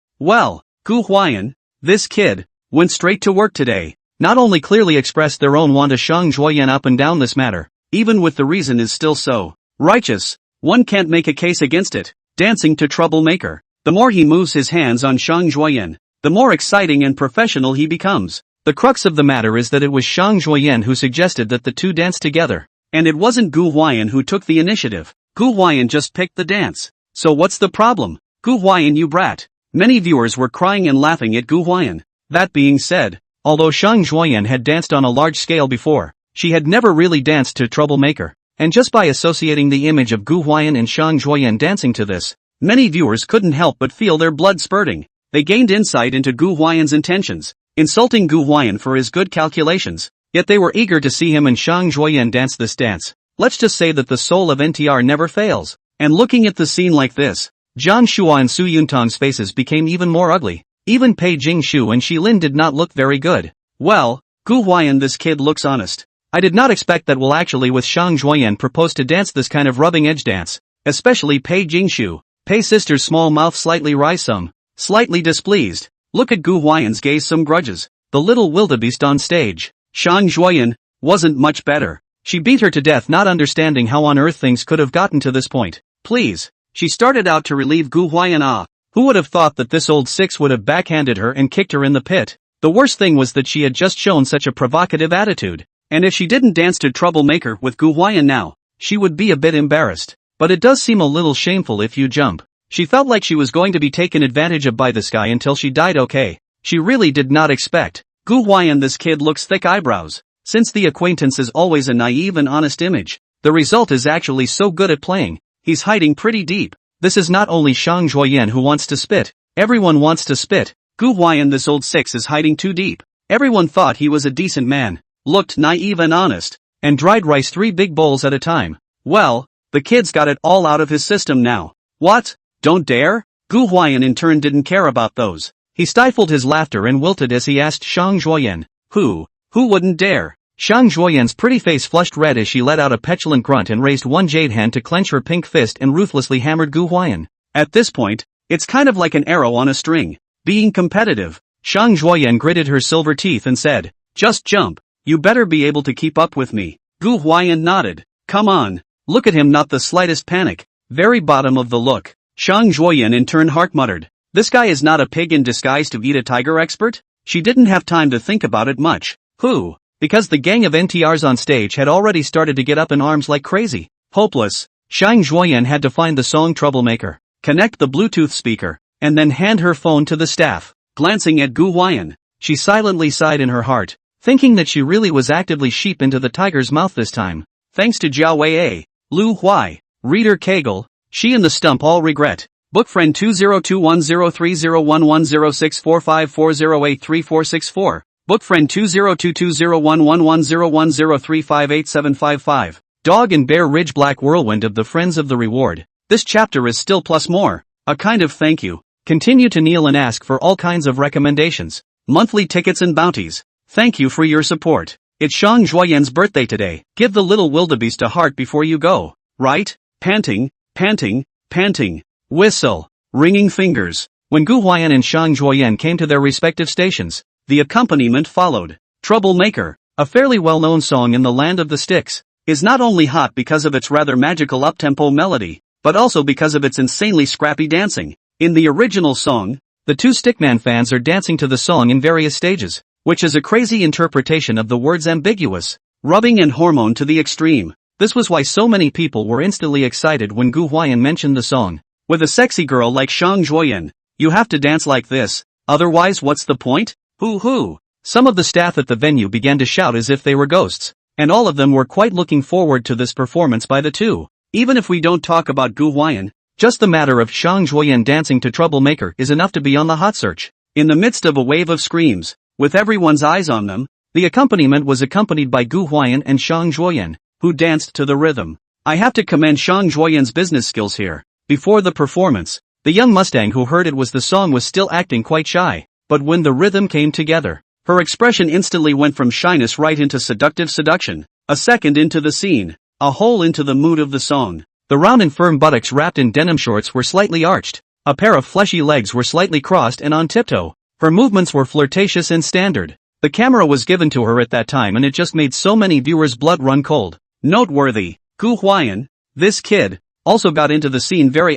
A: Huai'an, this kid, went straight to work today. Not only clearly expressed their own want to Shang Zhuoyan up and down this matter, even with the reason is still so righteous, one can't make a case against it. Dancing to Troublemaker. The more he moves his hands on Shang Zhuoyan, the more exciting and professional he becomes. The crux of the matter is that it was Shang Zhuoyan who suggested that the two dance together, and it wasn't Gu Huai'an who took the initiative. Gu Huai'an just picked the dance. So what's the problem? Gu Huai'an, you brat. Many viewers were crying and laughing at Gu Huai'an. That being said, although Shang Zhuoyan had danced on a large scale before, she had never really danced to Troublemaker. And just by associating the image of Gu Huai'an and Shang Zhuoyan dancing to this, many viewers couldn't help but feel their blood spurting. They gained insight into Gu Huai'an's intentions, insulting Gu Huai'an for his good calculations, yet they were eager to see him and Shang Zhuoyan dance this dance. Let's just say that the soul of NTR never fails. And looking at the scene like this, Zhang Shua and Su Yuntang's faces became even more ugly. Even Pei Jingshu and Shilin did not look very good. Well, Gu Huai'an, this kid looks honest. I did not expect that will actually with Shang Zhuoyan propose to dance this kind of rubbing edge dance. Especially Pei Jingshu. Pei sister's small mouth slightly rise some. Slightly displeased. Look at Gu Huai'an's gaze some grudges. The little wildebeest on stage. Shang Zhuoyan wasn't much better. She beat her to death, not understanding how on earth things could have gotten to this point. Please. She started out to relieve Gu Huai'an. Who would have thought that this old six would have backhanded her and kicked her in the pit? The worst thing was that she had just shown such a provocative attitude. And if she didn't dance to Troublemaker with Gu Huai'an now, she would be a bit embarrassed. But it does seem a little shameful if you jump. She felt like she was going to be taken advantage of by this guy until she died. Okay. She really did not expect. Gu Huai'an, this kid looks thick eyebrows. Since the acquaintance is always a naive and honest image, the result is actually so good at playing. He's hiding pretty deep. This is not only Shang Zhuoyan who wants to spit. Everyone wants to spit. Gu Huai'an, this old six, is hiding too deep. Everyone thought he was a decent man. Looked naive and honest. And dried rice 3 big bowls at a time. Well, the kid's got it all out of his system now. What? Don't dare? Gu Huai'an in turn didn't care about those. He stifled his laughter and wilted as he asked Shang Zhuoyan. Who wouldn't dare? Shang Zhuoyan's pretty face flushed red as she let out a petulant grunt and raised one jade hand to clench her pink fist and ruthlessly hammered Gu Huai'an. At this point, it's kind of like an arrow on a string. Being competitive. Shang Zhuoyan gritted her silver teeth and said, just jump. You better be able to keep up with me. Gu Huai'an nodded. Come on. Look at him, not the slightest panic. Very bottom of the look. Shang Zhuoyan in turn heart muttered. This guy is not a pig in disguise to eat a tiger expert? She didn't have time to think about it much. Who? Because the gang of NTRs on stage had already started to get up in arms like crazy. Hopeless. Shang Zhuoyan had to find the song Troublemaker, connect the Bluetooth speaker, and then hand her phone to the staff. Glancing at Gu Huai'an, she silently sighed in her heart, thinking that she really was actively sheep into the tiger's mouth this time. Thanks to Jiao Wei, Lu Huai, Reader Kegel, she and the stump all regret. Book friend 202103011064540833464. Book friend 20220111010358755. Dog and Bear Ridge Black Whirlwind of the Friends of the Reward. This chapter is still plus more. A kind of thank you. Continue to kneel and ask for all kinds of recommendations. Monthly tickets and bounties. Thank you for your support. It's Shang Zhuoyan's birthday today. Give the little wildebeest a heart before you go. Right? Panting, panting, panting. Whistle. Ringing fingers. When Gu Huai'an and Shang Zhuoyan came to their respective stations, the accompaniment followed. Troublemaker, a fairly well-known song in the land of the sticks, is not only hot because of its rather magical up-tempo melody, but also because of its insanely scrappy dancing. In the original song, the two Stickman fans are dancing to the song in various stages, which is a crazy interpretation of the words ambiguous, rubbing and hormone to the extreme. This was why so many people were instantly excited when Gu Huai'an mentioned the song. With a sexy girl like Shang Zhuoyan, you have to dance like this, otherwise what's the point? Hoo-hoo! Some of the staff at the venue began to shout as if they were ghosts, and all of them were quite looking forward to this performance by the two. Even if we don't talk about Gu Huai'an, just the matter of Shang Zhuoyan dancing to Troublemaker is enough to be on the hot search. In the midst of a wave of screams, with everyone's eyes on them, the accompaniment was accompanied by Gu Huai'an and Shang Zhuoyan, who danced to the rhythm. I have to commend Shang Zhuoyan's business skills here. Before the performance, the young Mustang who heard it was the song was still acting quite shy, but when the rhythm came together, her expression instantly went from shyness right into seductive seduction, a second into the scene, a whole into the mood of the song. The round and firm buttocks wrapped in denim shorts were slightly arched, a pair of fleshy legs were slightly crossed and on tiptoe. Her movements were flirtatious and standard. The camera was given to her at that time and it just made so many viewers' blood run cold. Noteworthy, Gu Huai'an, this kid, also got into the scene very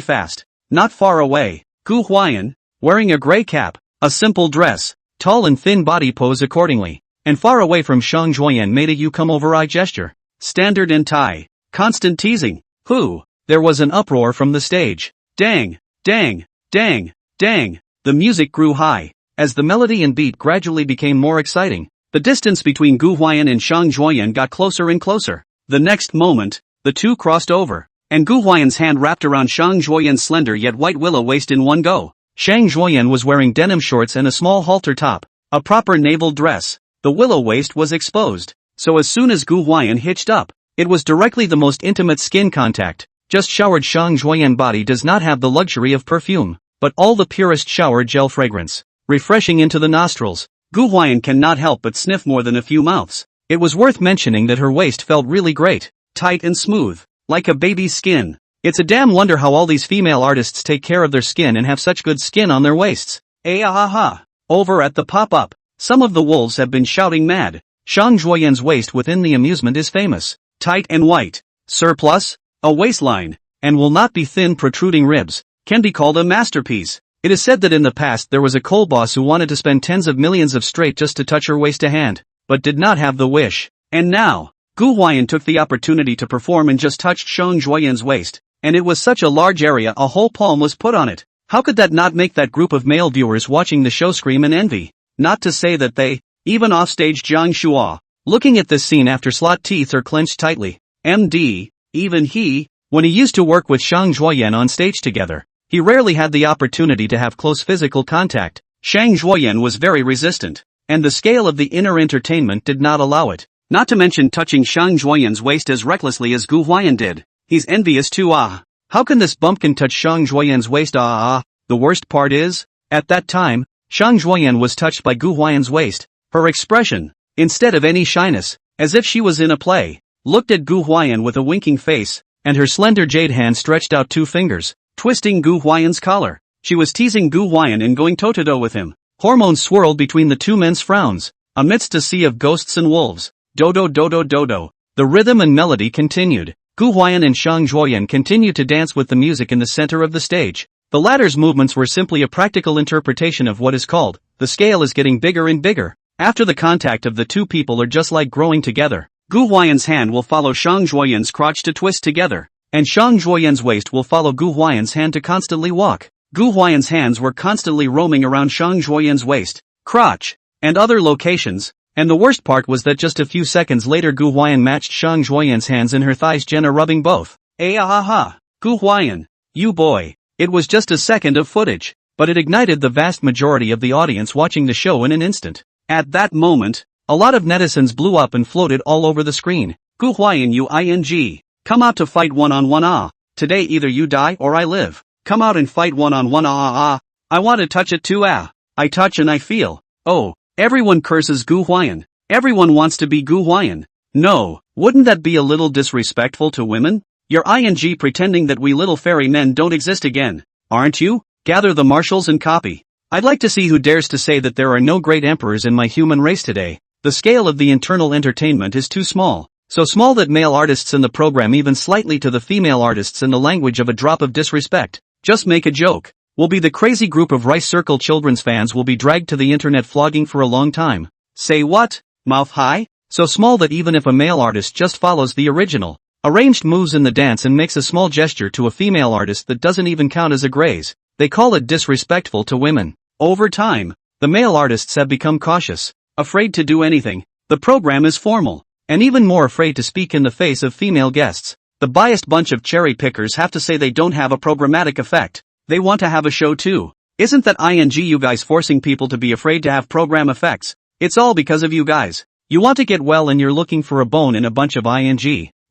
A: fast. Not far away, Gu Huai'an, wearing a gray cap, a simple dress, tall and thin body pose accordingly, and far away from Shang Zhuoyan made a you come over eye gesture. Standard and tie. Constant teasing. Who? There was an uproar from the stage. Dang, dang, dang, dang. The music grew high. As the melody and beat gradually became more exciting, the distance between Gu Huai'an and Shang Zhuoyan got closer and closer. The next moment, the two crossed over, and Gu Huai'an's hand wrapped around Shang Zhuoyan's slender yet white willow waist in one go. Shang Zhuoyan was wearing denim shorts and a small halter top, a proper naval dress. The willow waist was exposed, so as soon as Gu Huai'an hitched up, it was directly the most intimate skin contact. Just showered Shang Zhuoyan body does not have the luxury of perfume, but all the purest shower gel fragrance, refreshing into the nostrils. Gu Huai'an cannot help but sniff more than a few mouths. It was worth mentioning that her waist felt really great, tight and smooth, like a baby's skin. It's a damn wonder how all these female artists take care of their skin and have such good skin on their waists. Ahaha. Over at the pop-up, some of the wolves have been shouting mad. Shang Zhuoyan's waist within the amusement is famous, tight and white, surplus, a waistline, and will not be thin protruding ribs, can be called a masterpiece. It is said that in the past there was a coal boss who wanted to spend tens of millions of straight just to touch her waist a hand, but did not have the wish. And now, Gu Huai'an took the opportunity to perform and just touched Shang Zhuoyan's waist, and it was such a large area a whole palm was put on it. How could that not make that group of male viewers watching the show scream in envy? Not to say that they, even offstage Jiang Shua, looking at this scene after slot teeth are clenched tightly. MD, even he, when he used to work with Shang Zhuoyan on stage together, he rarely had the opportunity to have close physical contact. Shang Zhuoyan was very resistant, and the scale of the inner entertainment did not allow it. Not to mention touching Shang Zhuoyan's waist as recklessly as Gu Huai'an did. He's envious too. How can this bumpkin touch Shang Zhuoyan's waist? The worst part is, at that time, Shang Zhuoyan was touched by Gu Huai'an's waist. Her expression, instead of any shyness, as if she was in a play, looked at Gu Huai'an with a winking face, and her slender jade hand stretched out 2 fingers, twisting Gu Huai'an's collar. She was teasing Gu Huai'an and going toe-to-toe with him. Hormones swirled between the two men's frowns, amidst a sea of ghosts and wolves. Dodo dodo dodo. The rhythm and melody continued. Gu Huai'an and Shang Zhuoyan continued to dance with the music in the center of the stage. The latter's movements were simply a practical interpretation of what is called, the scale is getting bigger and bigger. After the contact of the two people are just like growing together. Gu Huai'an's hand will follow Shang Zhuoyan's crotch to twist together, and Shang Zhuoyan's waist will follow Gu Huai'an's hand to constantly walk. Gu Huai'an's hands were constantly roaming around Shang Zhuoyan's waist, crotch, and other locations, and the worst part was that just a few seconds later Gu Huai'an matched Shang Zhuoyan's hands in her thighs, Jenna rubbing both. Ahaha. Gu Huai'an, you boy. It was just a second of footage, but it ignited the vast majority of the audience watching the show in an instant. At that moment, a lot of netizens blew up and floated all over the screen. Gu Huai'an UING. Come out to fight one-on-one. Today either you die or I live. Come out and fight one-on-one. I want to touch it too. I touch and I feel. Oh, everyone curses Gu Huai'an. Everyone wants to be Gu Huai'an. No, wouldn't that be a little disrespectful to women? You're ing pretending that we little fairy men don't exist again, aren't you? Gather the marshals and copy. I'd like to see who dares to say that there are no great emperors in my human race today. The scale of the internal entertainment is too small. So small that male artists in the program even slightly to the female artists in the language of a drop of disrespect. Just make a joke. Will be the crazy group of Rice Circle children's fans will be dragged to the internet flogging for a long time. Say what? Mouth high? So small that even if a male artist just follows the original arranged moves in the dance and makes a small gesture to a female artist that doesn't even count as a graze, they call it disrespectful to women. Over time, the male artists have become cautious, afraid to do anything. The program is formal, and even more afraid to speak in the face of female guests. The biased bunch of cherry pickers have to say they don't have a programmatic effect. They want to have a show too. Isn't that you guys forcing people to be afraid to have program effects? It's all because of you guys. You want to get well and you're looking for a bone in a bunch of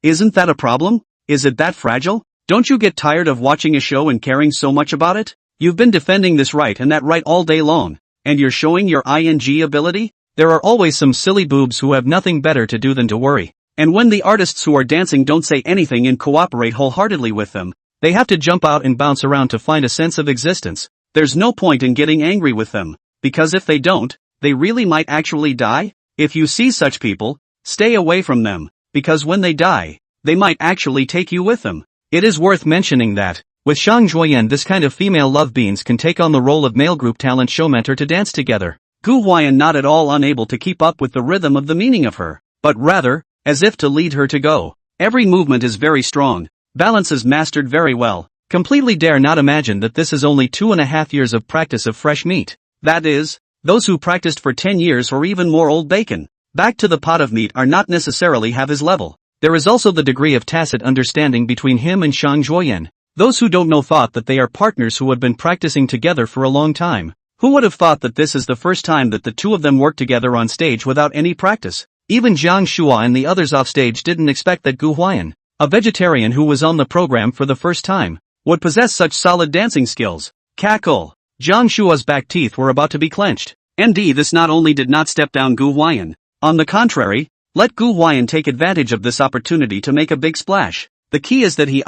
A: Isn't that a problem? Is it that fragile? Don't you get tired of watching a show and caring so much about it? You've been defending this right and that right all day long, and you're showing your ability? There are always some silly boobs who have nothing better to do than to worry. And when the artists who are dancing don't say anything and cooperate wholeheartedly with them, they have to jump out and bounce around to find a sense of existence. There's no point in getting angry with them, because if they don't, they really might actually die. If you see such people, stay away from them, because when they die, they might actually take you with them. It is worth mentioning that, with Shang Zhuoyan, this kind of female love beans can take on the role of male group talent show mentor to dance together. Gu Huai'an not at all unable to keep up with the rhythm of the meaning of her, but rather, as if to lead her to go. Every movement is very strong, balance is mastered very well. Completely dare not imagine that this is only 2.5 years of practice of fresh meat. That is, those who practiced for 10 years or even more old bacon, back to the pot of meat are not necessarily have his level. There is also the degree of tacit understanding between him and Shang Zhuoyan. Those who don't know thought that they are partners who have been practicing together for a long time. Who would have thought that this is the first time that the two of them work together on stage without any practice? Even Jiang Shua and the others off stage didn't expect that Gu Huai'an, a vegetarian who was on the program for the first time, would possess such solid dancing skills. Cackle. Jiang Shua's back teeth were about to be clenched. ND this not only did not step down Gu Huai'an. On the contrary, let Gu Huai'an take advantage of this opportunity to make a big splash. The key is that he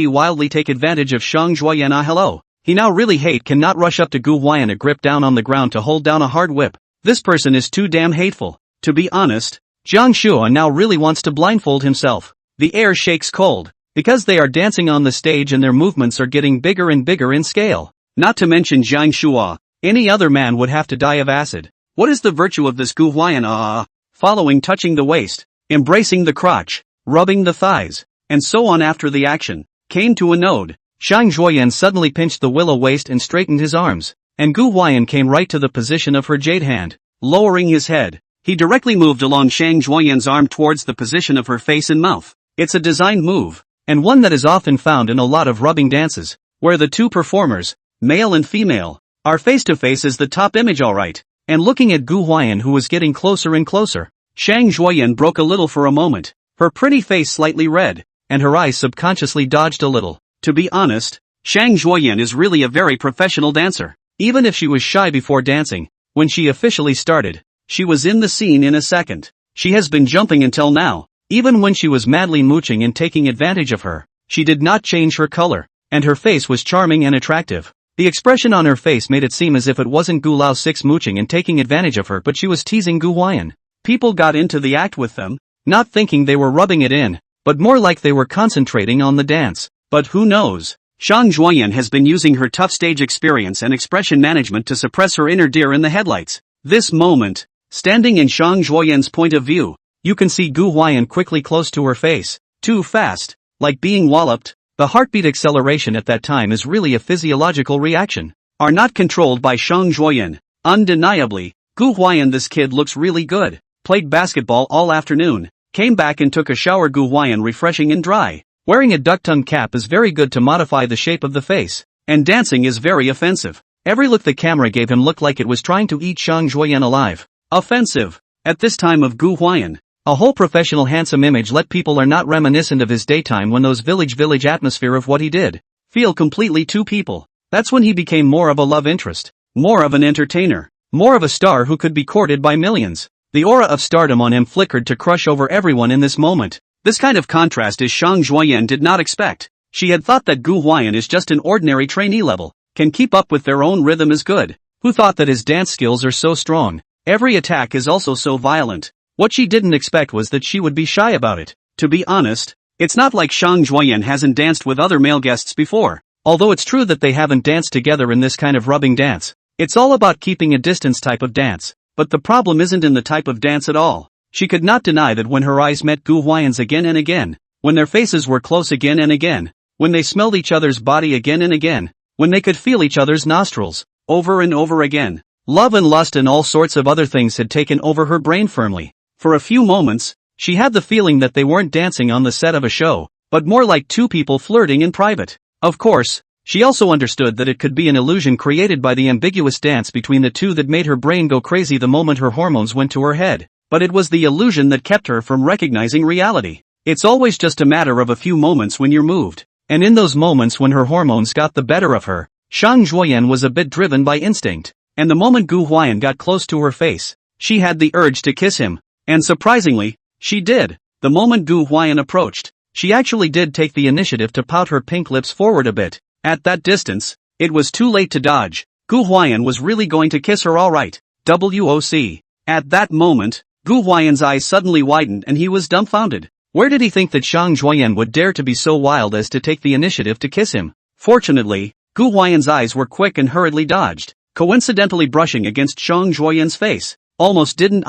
A: wildly take advantage of Zhang Zhuoyan hello. He now really cannot rush up to Gu Huai'an a grip down on the ground to hold down a hard whip. This person is too damn hateful. To be honest, Jiang Shua now really wants to blindfold himself. The air shakes cold, because they are dancing on the stage and their movements are getting bigger and bigger in scale. Not to mention Jiang Shua, any other man would have to die of acid. What is the virtue of this Gu Huai'an following touching the waist, embracing the crotch, rubbing the thighs, and so on after the action came to a node. Zhang Zhuoyan suddenly pinched the willow waist and straightened his arms, and Gu Huai'an came right to the position of her jade hand. Lowering his head, he directly moved along Zhang Zhuoyan's arm towards the position of her face and mouth. It's a designed move, and one that is often found in a lot of rubbing dances, where the two performers, male and female, are face to face as the top image alright. And looking at Gu Huai'an who was getting closer and closer, Zhang Zhuoyan broke a little for a moment, her pretty face slightly red, and her eyes subconsciously dodged a little. To be honest, Zhang Zhuoyan is really a very professional dancer. Even if she was shy before dancing, when she officially started, she was in the scene in a second. She has been jumping until now. Even when she was madly mooching and taking advantage of her, she did not change her color, and her face was charming and attractive. The expression on her face made it seem as if it wasn't Gu Lao 6 mooching and taking advantage of her but she was teasing Gu Huai'an. People got into the act with them, not thinking they were rubbing it in, but more like they were concentrating on the dance. But who knows? Zhang Zhuoyan has been using her tough stage experience and expression management to suppress her inner deer in the headlights. This moment, standing in Zhang Zhuoyan's point of view, you can see Gu Huai'an quickly close to her face, too fast, like being walloped. The heartbeat acceleration at that time is really a physiological reaction, are not controlled by Zhang Zhuoyan. Undeniably, Gu Huai'an this kid looks really good, played basketball all afternoon, came back and took a shower. Gu Huai'an refreshing and dry, wearing a duck-tongue cap is very good to modify the shape of the face, and dancing is very offensive. Every look the camera gave him looked like it was trying to eat Zhang Zhuoyan alive. Offensive. At this time of Gu Huai'an, a whole professional handsome image let people are not reminiscent of his daytime when those village atmosphere of what he did. Feel completely two people. That's when he became more of a love interest, more of an entertainer, more of a star who could be courted by millions. The aura of stardom on him flickered to crush over everyone in this moment. This kind of contrast is Zhang Zhuoyan did not expect. She had thought that Gu Huai'an is just an ordinary trainee level, can keep up with their own rhythm is good. Who thought that his dance skills are so strong? Every attack is also so violent. What she didn't expect was that she would be shy about it. To be honest, it's not like Zhang Zhuoyan hasn't danced with other male guests before. Although it's true that they haven't danced together in this kind of rubbing dance. It's all about keeping a distance type of dance. But the problem isn't in the type of dance at all. She could not deny that when her eyes met Gu Huai'an's again and again, when their faces were close again and again, when they smelled each other's body again and again, when they could feel each other's nostrils, over and over again, love and lust and all sorts of other things had taken over her brain firmly. For a few moments, she had the feeling that they weren't dancing on the set of a show, but more like two people flirting in private. Of course, she also understood that it could be an illusion created by the ambiguous dance between the two that made her brain go crazy the moment her hormones went to her head. But it was the illusion that kept her from recognizing reality. It's always just a matter of a few moments when you're moved. And in those moments when her hormones got the better of her, Zhang Zhuoyan was a bit driven by instinct. And the moment Gu Huai'an got close to her face, she had the urge to kiss him. And surprisingly, she did. The moment Gu Huai'an approached, she actually did take the initiative to pout her pink lips forward a bit. At that distance, it was too late to dodge. Gu Huai'an was really going to kiss her alright. WOC. At that moment, Gu Huai'an's eyes suddenly widened and he was dumbfounded. Where did he think that Zhang Zhuoyan would dare to be so wild as to take the initiative to kiss him? Fortunately, Gu Huai'an's eyes were quick and hurriedly dodged, coincidentally brushing against Zhang Zhuoyan's face. Almost didn't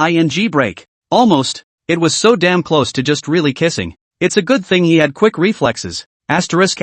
A: break. Almost. It was so damn close to just really kissing. It's a good thing he had quick reflexes. Asterisk.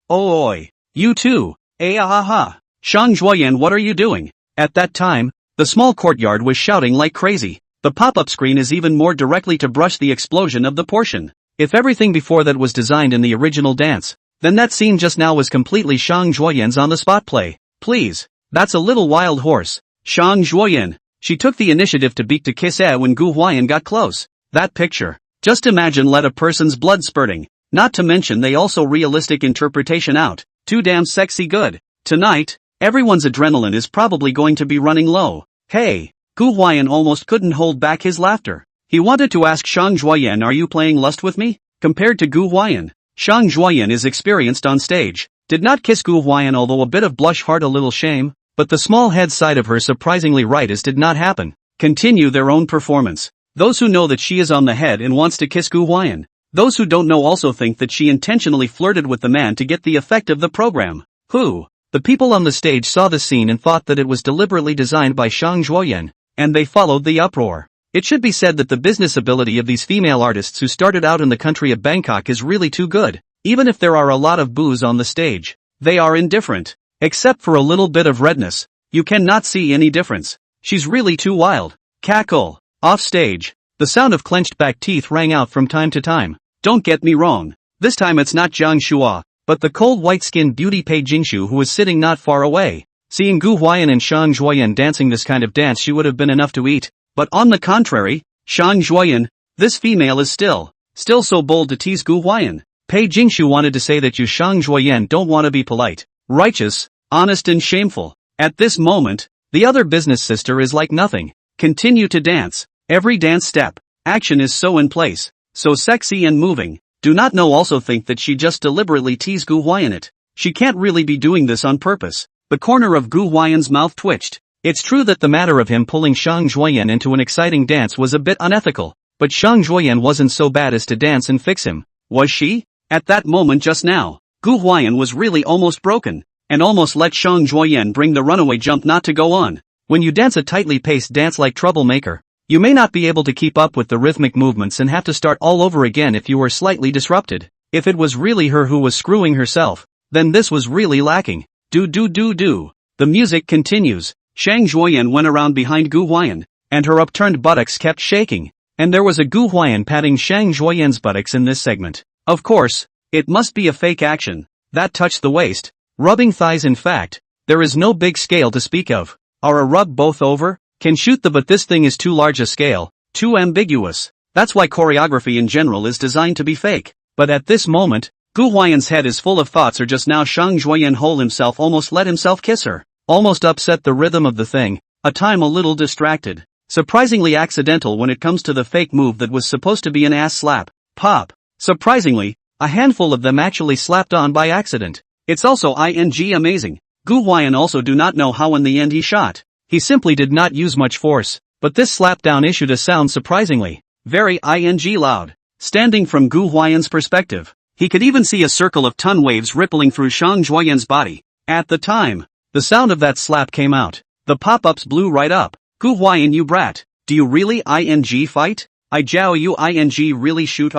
A: Oh oi. You too. Zhang Zhuoyan, what are you doing? At that time, the small courtyard was shouting like crazy. The pop-up screen is even more directly to brush the explosion of the portion. If everything before that was designed in the original dance, then that scene just now was completely Zhang Zhuoyan's on-the-spot play. Please. That's a little wild horse. Zhang Zhuoyan. She took the initiative to beat to kiss when Gu Huai'an got close. That picture. Just imagine let a person's blood spurting. Not to mention they also realistic interpretation out. Too damn sexy good. Tonight, Everyone's adrenaline is probably going to be running low. Hey! Gu Huai'an almost couldn't hold back his laughter. He wanted to ask Shang Zhuoyan, are you playing lust with me? Compared to Gu Huai'an, Shang Zhuoyan is experienced on stage. Did not kiss Gu Huai'an, although a bit of blush, heart, a little shame, but the small head side of her surprisingly right as did not happen. Continue their own performance. Those who know that she is on the head and wants to kiss Gu Huai'an. Those who don't know also think that she intentionally flirted with the man to get the effect of the program. Who? The people on the stage saw the scene and thought that it was deliberately designed by Shang Zhuoyan, and they followed the uproar. It should be said that the business ability of these female artists who started out in the country of Bangkok is really too good. Even if there are a lot of boos on the stage, they are indifferent. Except for a little bit of redness, you cannot see any difference. She's really too wild. Cackle. Off stage, the sound of clenched back teeth rang out from time to time. Don't get me wrong. This time it's not Jiang Shua, but the cold white-skinned beauty Pei Jingshu who was sitting not far away. Seeing Gu Huai'an and Shang Zhuoyan dancing this kind of dance, she would have been enough to eat. But on the contrary, Shang Zhuoyan, this female is still so bold to tease Gu Huai'an. Pei Jingshu wanted to say that you Shang Zhuoyan don't want to be polite, righteous, honest and shameful. At this moment, the other business sister is like nothing. Continue to dance. Every dance step, action is so in place, so sexy and moving. Do not know also think that she just deliberately teased Gu Huai'an it. She can't really be doing this on purpose. The corner of Gu Huai'an's mouth twitched. It's true that the matter of him pulling Shang Zhuoyan into an exciting dance was a bit unethical, but Shang Zhuoyan wasn't so bad as to dance and fix him, was she? At that moment just now, Gu Huai'an was really almost broken, and almost let Shang Zhuoyan bring the runaway jump not to go on. When you dance a tightly paced dance like Troublemaker, you may not be able to keep up with the rhythmic movements and have to start all over again if you were slightly disrupted. If it was really her who was screwing herself, then this was really lacking. Do. The music continues. Shang Zhuoyan went around behind Gu Huai'an, and her upturned buttocks kept shaking, and there was a Gu Huai'an patting Shang Zhuoyan's buttocks in this segment. Of course, it must be a fake action. That touched the waist, rubbing thighs. In fact, there is no big scale to speak of. Are a rub both over? Can shoot the but this thing is too large a scale, too ambiguous. That's why choreography in general is designed to be fake. But at this moment, Gu Huai'an's head is full of thoughts, or just now Shang Zhuoyan hole himself almost let himself kiss her. Almost upset the rhythm of the thing, a time a little distracted. Surprisingly accidental when it comes to the fake move that was supposed to be an ass slap. Pop. Surprisingly, a handful of them actually slapped on by accident. It's also amazing. Gu Huai'an also do not know how in the end he shot. He simply did not use much force, but this slapdown issued a sound surprisingly, very loud. Standing from Gu Huai'an's perspective, he could even see a circle of ton waves rippling through Shang Zhuoyan's body. At the time the sound of that slap came out, the pop-ups blew right up. Gu Huai'an, you brat, do you really fight? I jiao you really shoot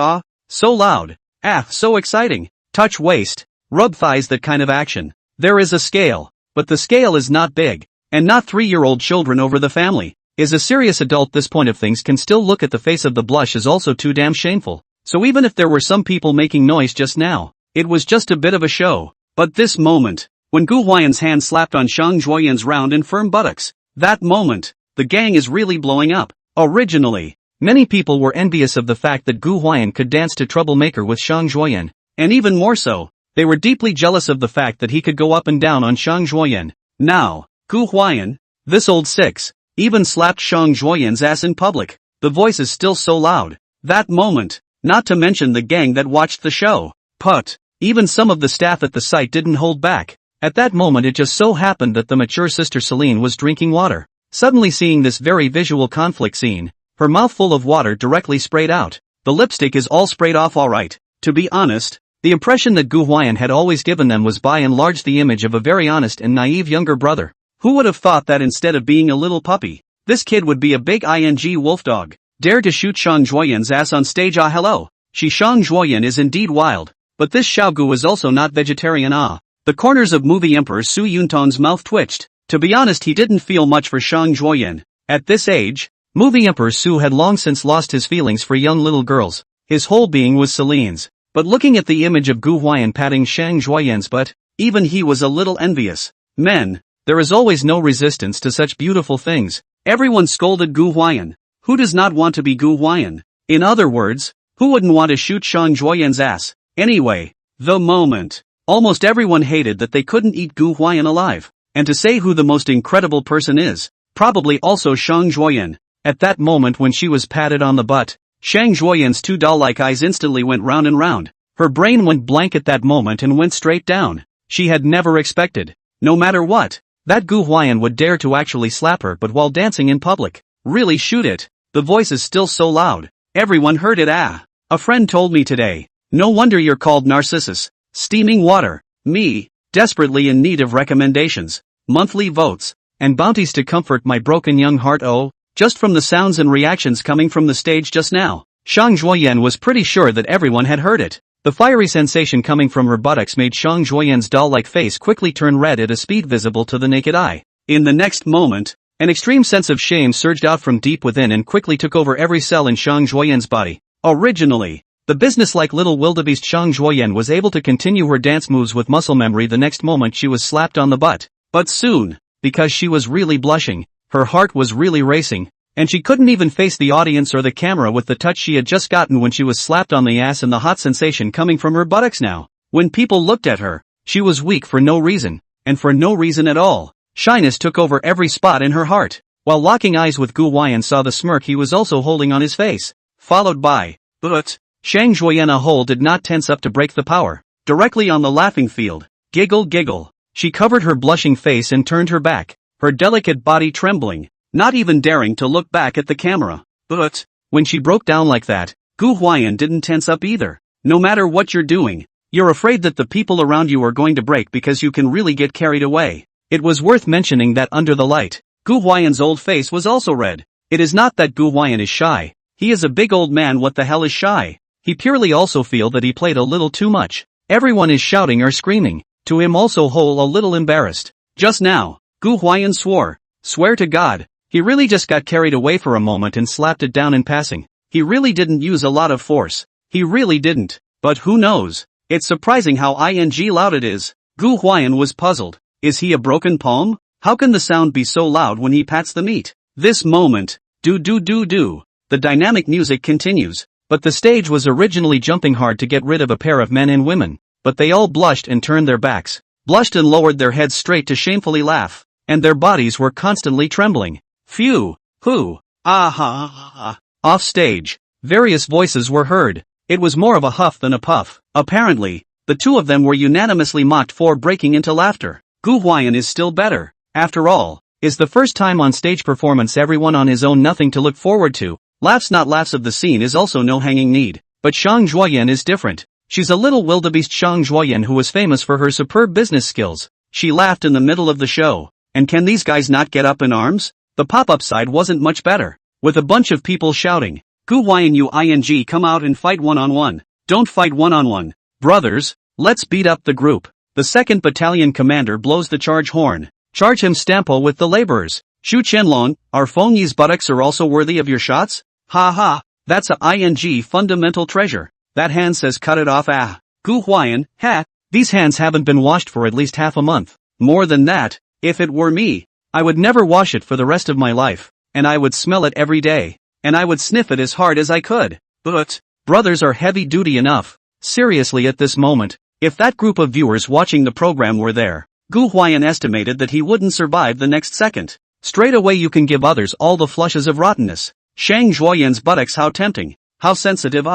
A: So loud. So exciting. Touch waist, rub thighs, that kind of action. There is a scale, but the scale is not big, and not 3-year-old children over the family. Is a serious adult this point of things can still look at the face of the blush is also too damn shameful. So even if there were some people making noise just now, it was just a bit of a show. But this moment, when Gu Huai'an's hand slapped on Shang Zhuoyan's round and firm buttocks, that moment, the gang is really blowing up. Originally, many people were envious of the fact that Gu Huai'an could dance to Troublemaker with Shang Zhuoyan, and even more so, they were deeply jealous of the fact that he could go up and down on Shang Zhuoyan. Now, Gu Huai'an, this old six, even slapped Shang Zhuoyan's ass in public. The voice is still so loud. That moment, not to mention the gang that watched the show. But even some of the staff at the site didn't hold back. At that moment it just so happened that the mature sister Celine was drinking water. Suddenly seeing this very visual conflict scene, her mouth full of water directly sprayed out. The lipstick is all sprayed off alright. To be honest, the impression that Gu Huai'an had always given them was by and large the image of a very honest and naive younger brother. Who would have thought that instead of being a little puppy, this kid would be a big wolf dog? Dare to shoot Shang Zhuoyan's ass on stage. Hello. Shang Zhuoyan is indeed wild, but this Xiaogu is also not vegetarian. The corners of movie Emperor Su Yuntong's mouth twitched. To be honest, he didn't feel much for Shang Zhuoyan. At this age, movie Emperor Su had long since lost his feelings for young little girls. His whole being was Celine's. But looking at the image of Gu Huai'an patting Shang Zhuoyan's butt, even he was a little envious. Men, there is always no resistance to such beautiful things. Everyone scolded Gu Huai'an. Who does not want to be Gu Huai'an? In other words, who wouldn't want to shoot Shang Zhuoyan's ass? Anyway, the moment. Almost everyone hated that they couldn't eat Gu Huai'an alive. and to say who the most incredible person is, probably also Shang Zhuoyan. At that moment when she was patted on the butt, Shang Zhuoyan's two doll-like eyes instantly went round and round. Her brain went blank at that moment and went straight down. She had never expected, no matter what, that Gu Huai'an would dare to actually slap her but while dancing in public. Really shoot it. The voice is still so loud. Everyone heard it. A friend told me today. No wonder you're called Narcissus. Steaming water. Me, desperately in need of recommendations, monthly votes, and bounties to comfort my broken young heart. Oh, just from the sounds and reactions coming from the stage just now, Shang Zhuoyan was pretty sure that everyone had heard it. The fiery sensation coming from her buttocks made Shang Zhuoyan's doll-like face quickly turn red at a speed visible to the naked eye. In the next moment, an extreme sense of shame surged out from deep within and quickly took over every cell in Shang Zhuoyan's body. Originally, the businesslike little wildebeest Shang Zhuoyan was able to continue her dance moves with muscle memory the next moment she was slapped on the butt. But soon, because she was really blushing, her heart was really racing, and she couldn't even face the audience or the camera with the touch she had just gotten when she was slapped on the ass and the hot sensation coming from her buttocks now. When people looked at her, she was weak for no reason, and for no reason at all. Shyness took over every spot in her heart. While locking eyes with Gu Huai'an saw the smirk he was also holding on his face, followed by, but Shang Zhuoyan a whole did not tense up to break the power. Directly on the laughing field, giggle giggle, she covered her blushing face and turned her back, her delicate body trembling, not even daring to look back at the camera. But when she broke down like that, Gu Huai'an didn't tense up either. No matter what you're doing, you're afraid that the people around you are going to break because you can really get carried away. It was worth mentioning that under the light, Gu Huai'an's old face was also red. It is not that Gu Huai'an is shy. He is a big old man. What the hell is shy? He purely also feel that he played a little too much. Everyone is shouting or screaming. To him also whole a little embarrassed. Just now, Gu Huai'an swore. Swear to God, he really just got carried away for a moment and slapped it down in passing. He really didn't use a lot of force. He really didn't. But who knows? It's surprising how loud it is. Gu Huai'an was puzzled. Is he a broken palm? How can the sound be so loud when he pats the meat? This moment, do. The dynamic music continues. But the stage was originally jumping hard to get rid of a pair of men and women. But they all blushed and turned their backs, blushed and lowered their heads straight to shamefully laugh, and their bodies were constantly trembling. Phew, who, ah. Off stage, various voices were heard. It was more of a huff than a puff. Apparently, the two of them were unanimously mocked for breaking into laughter. Gu Huai'an is still better. After all, is the first time on stage performance, everyone on his own, nothing to look forward to. Laughs not laughs of the scene is also no hanging need. But Shang Zhuoyan is different. She's a little wildebeest Shang Zhuoyan who was famous for her superb business skills. She laughed in the middle of the show. And can these guys not get up in arms? The pop-up side wasn't much better. With a bunch of people shouting, Gu Huai'an come out and fight one-on-one. Don't fight one-on-one. Brothers, let's beat up the group. The 2nd Battalion commander blows the charge horn. Charge him Stampo with the laborers. Shu Chenlong, our Fengyi's buttocks are also worthy of your shots? Ha, that's a fundamental treasure. That hand says cut it off. Gu Huai'an, these hands haven't been washed for at least half a month. More than that, if it were me, I would never wash it for the rest of my life, and I would smell it every day, and I would sniff it as hard as I could. But brothers are heavy duty enough. Seriously, at this moment, if that group of viewers watching the program were there, Gu Huai'an estimated that he wouldn't survive the next second. Straight away you can give others all the flushes of rottenness. Shang Zhuoyan's buttocks, how tempting, how sensitive.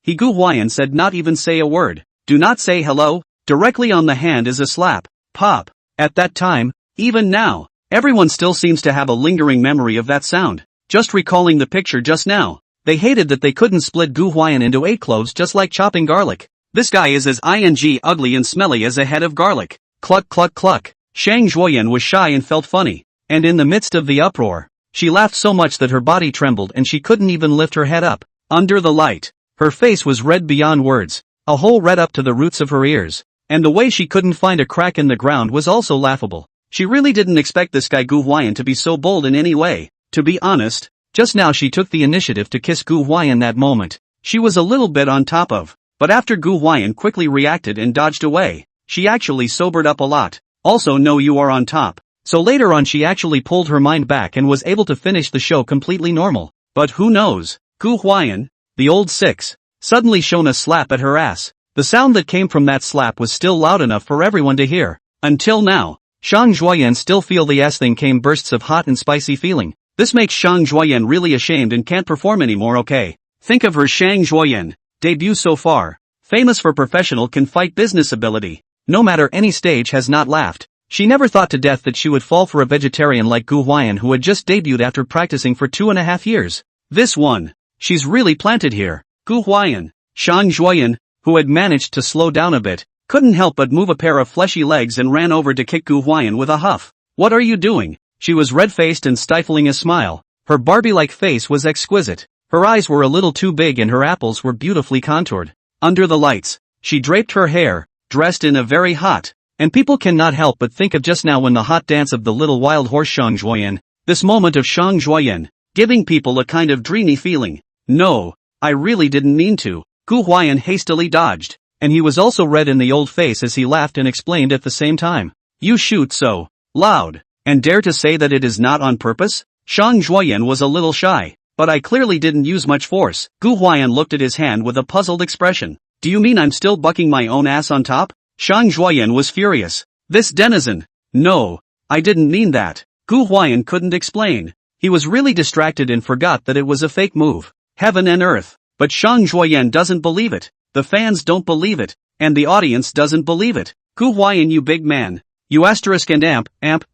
A: He Gu Huai'an said not even say a word. Do not say hello. Directly on the hand is a slap. Pop. At that time, even now, everyone still seems to have a lingering memory of that sound. Just recalling the picture just now, they hated that they couldn't split Gu Huai'an into 8 cloves just like chopping garlic. This guy is as ugly and smelly as a head of garlic. Cluck cluck cluck. Shang Zhuoyan was shy and felt funny. And in the midst of the uproar, she laughed so much that her body trembled and she couldn't even lift her head up. Under the light, her face was red beyond words, a hole red up to the roots of her ears. And the way she couldn't find a crack in the ground was also laughable. She really didn't expect this guy Gu Huai'an to be so bold in any way. To be honest, just now she took the initiative to kiss Gu Huai'an. That moment, she was a little bit on top of. But after Gu Huai'an quickly reacted and dodged away, she actually sobered up a lot. Also, no, you are on top. So later on she actually pulled her mind back and was able to finish the show completely normal. But who knows, Gu Huai'an, the old 6, suddenly shone a slap at her ass. The sound that came from that slap was still loud enough for everyone to hear. Until now, Shang Juoyan still feel the ass thing came bursts of hot and spicy feeling. This makes Shang Juoyan really ashamed and can't perform anymore. Okay. Think of her Shang Juoyan debut so far. Famous for professional can fight business ability. No matter any stage has not laughed. She never thought to death that she would fall for a vegetarian like Gu Huai'an who had just debuted after practicing for 2.5 years. This one. She's really planted here. Gu Huai'an. Shang Juoyan, who had managed to slow down a bit, couldn't help but move a pair of fleshy legs and ran over to kick Gu Huai'an with a huff. What are you doing? She was red-faced and stifling a smile. Her Barbie-like face was exquisite. Her eyes were a little too big and her apples were beautifully contoured. Under the lights, she draped her hair, dressed in a very hot, and people cannot help but think of just now when the hot dance of the little wild horse Shang Juoyan, this moment of Shang Juoyan, giving people a kind of dreamy feeling. No, I really didn't mean to. Gu Huai'an hastily dodged, and he was also red in the old face as he laughed and explained at the same time. You shoot so loud, and dare to say that it is not on purpose? Shang Juoyan was a little shy, but I clearly didn't use much force. Gu Huai'an looked at his hand with a puzzled expression. Do you mean I'm still bucking my own ass on top? Shang Juoyan was furious. This denizen. No, I didn't mean that. Gu Huai'an couldn't explain. He was really distracted and forgot that it was a fake move. Heaven and earth. But Shang Juoyan doesn't believe it. The fans don't believe it. And the audience doesn't believe it. Gu Huai'an, you big man. You asterisk and amp, %$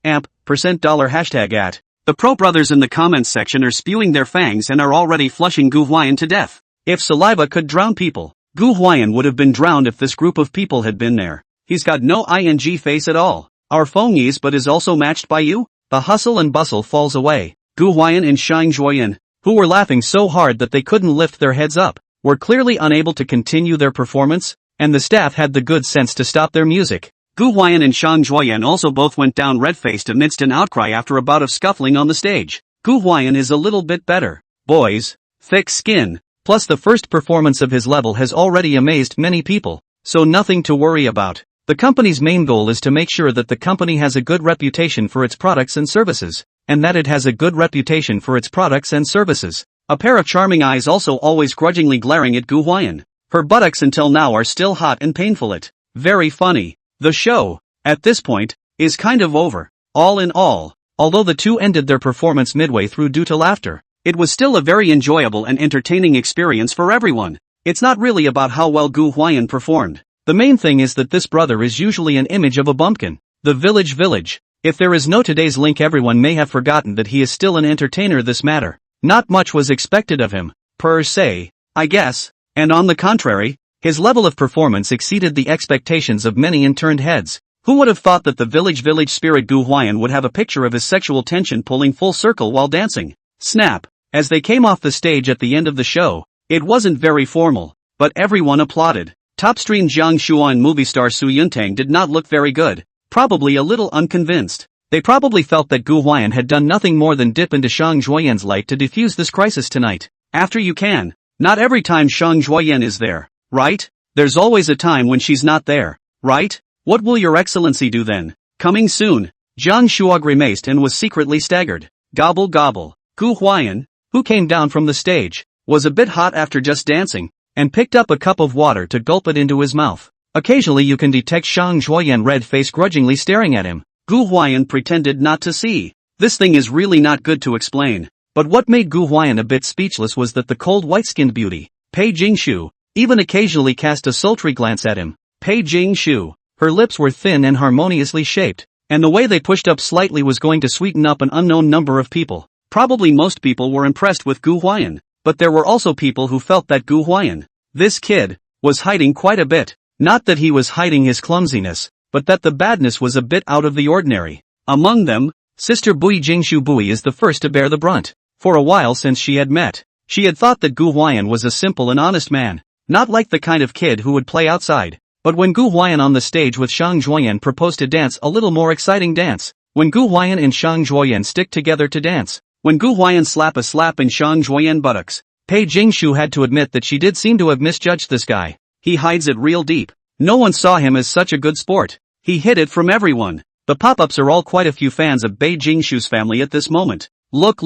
A: hashtag at. The pro brothers in the comments section are spewing their fangs and are already flushing Gu Huai'an to death. If saliva could drown people, Gu Huai'an would have been drowned if this group of people had been there. He's got no ing face at all. Our phonies but is also matched by you? The hustle and bustle falls away. Gu Huai'an and Shang Juoyan, who were laughing so hard that they couldn't lift their heads up, were clearly unable to continue their performance, and the staff had the good sense to stop their music. Gu Huai'an and Shang Juoyan also both went down red-faced amidst an outcry after a bout of scuffling on the stage. Gu Huai'an is a little bit better. Boys. Thick skin. Plus the first performance of his level has already amazed many people, so nothing to worry about. The company's main goal is to make sure that the company has a good reputation for its products and services, and that it has a good reputation for its products and services. A pair of charming eyes also always grudgingly glaring at Gu Huai'an. Her buttocks until now are still hot and painful. It. Very funny. The show, at this point, is kind of over. All in all, although the two ended their performance midway through due to laughter, it was still a very enjoyable and entertaining experience for everyone. It's not really about how well Gu Huai'an performed. The main thing is that this brother is usually an image of a bumpkin. The village. If there is no today's link, everyone may have forgotten that he is still an entertainer. This matter. Not much was expected of him, per se, I guess, and on the contrary, his level of performance exceeded the expectations of many interned heads. Who would have thought that the village spirit Gu Huai'an would have a picture of his sexual tension pulling full circle while dancing? Snap! As they came off the stage at the end of the show, it wasn't very formal, but everyone applauded. Top-stream Jiang Shuan movie star Su Yuntang did not look very good, probably a little unconvinced. They probably felt that Gu Huai'an had done nothing more than dip into Shang Juoyan's light to defuse this crisis tonight. After you can. Not every time Shang Juoyan is there, right? There's always a time when she's not there, right? What will your excellency do then? Coming soon. Jiang Shuo grimaced and was secretly staggered. Gobble gobble. Gu Huai'an, who came down from the stage, was a bit hot after just dancing, and picked up a cup of water to gulp it into his mouth. Occasionally you can detect Shang Juoyan red face grudgingly staring at him. Gu Huai'an pretended not to see. This thing is really not good to explain. But what made Gu Huai'an a bit speechless was that the cold white-skinned beauty, Pei Jingshu, even occasionally cast a sultry glance at him. Pei Jingshu. Her lips were thin and harmoniously shaped, and the way they pushed up slightly was going to sweeten up an unknown number of people. Probably most people were impressed with Gu Huai'an, but there were also people who felt that Gu Huai'an, this kid, was hiding quite a bit. Not that he was hiding his clumsiness, but that the badness was a bit out of the ordinary. Among them, Sister Pei Jingshu Bui is the first to bear the brunt. For a while since she had met, she had thought that Gu Huai'an was a simple and honest man, not like the kind of kid who would play outside. But when Gu Huai'an on the stage with Shang Juoyan proposed to dance a little more exciting dance, when Gu Huai'an and Shang Juoyan stick together to dance, when Gu Huai'an slap a slap in Shang Juoyan buttocks, Pei Jingshu had to admit that she did seem to have misjudged this guy. He hides it real deep. No one saw him as such a good sport. He hid it from everyone. The pop-ups are all quite a few fans of Pei Jingshu's family at this moment. Look.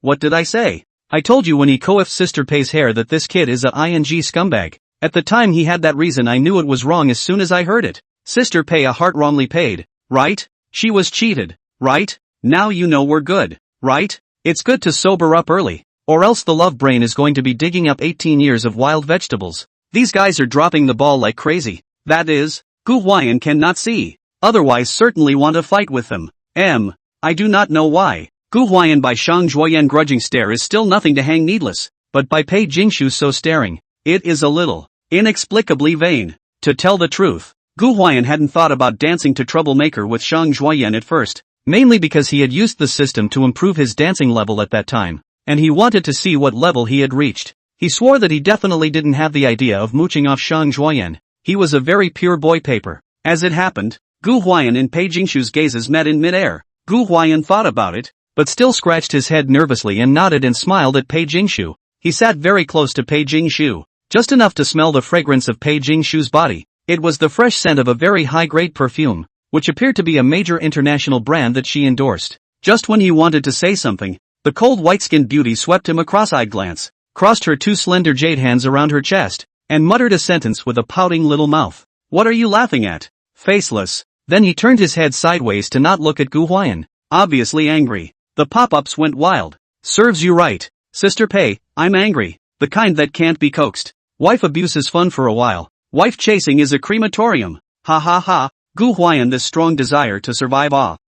A: What did I say? I told you when he coiffed Sister Pei's hair that this kid is a ing scumbag. At the time he had that reason I knew it was wrong as soon as I heard it. Sister Pei a heart wrongly paid, right? She was cheated, right? Now you know we're good, right? It's good to sober up early, or else the love brain is going to be digging up 18 years of wild vegetables. These guys are dropping the ball like crazy. That is, Gu Huai'an cannot see. Otherwise certainly want to fight with them. I do not know why. Gu Huai'an by Shang Zhuoyan grudging stare is still nothing to hang needless, but by Pei Jingshu so staring, it is a little, inexplicably vain. To tell the truth, Gu Huai'an hadn't thought about dancing to Troublemaker with Shang Zhuoyan at first, mainly because he had used the system to improve his dancing level at that time, and he wanted to see what level he had reached. He swore that he definitely didn't have the idea of mooching off Shang Zhuoyan. He was a very pure boy paper. As it happened, Gu Huai'an and Pei Jingshu's gazes met in midair. Gu Huai'an thought about it, but still scratched his head nervously and nodded and smiled at Pei Jingshu. He sat very close to Pei Jingshu, just enough to smell the fragrance of Pei Jingshu's body. It was the fresh scent of a very high-grade perfume, which appeared to be a major international brand that she endorsed. Just when he wanted to say something, the cold white-skinned beauty swept him a cross-eyed glance, crossed her two slender jade hands around her chest, and muttered a sentence with a pouting little mouth. What are you laughing at? Faceless. Then he turned his head sideways to not look at Gu Huai'an, obviously angry. The pop-ups went wild. Serves you right, Sister Pei, I'm angry. The kind that can't be coaxed. Wife abuse is fun for a while. Wife chasing is a crematorium. Ha ha ha. Gu Huai'an this strong desire to survive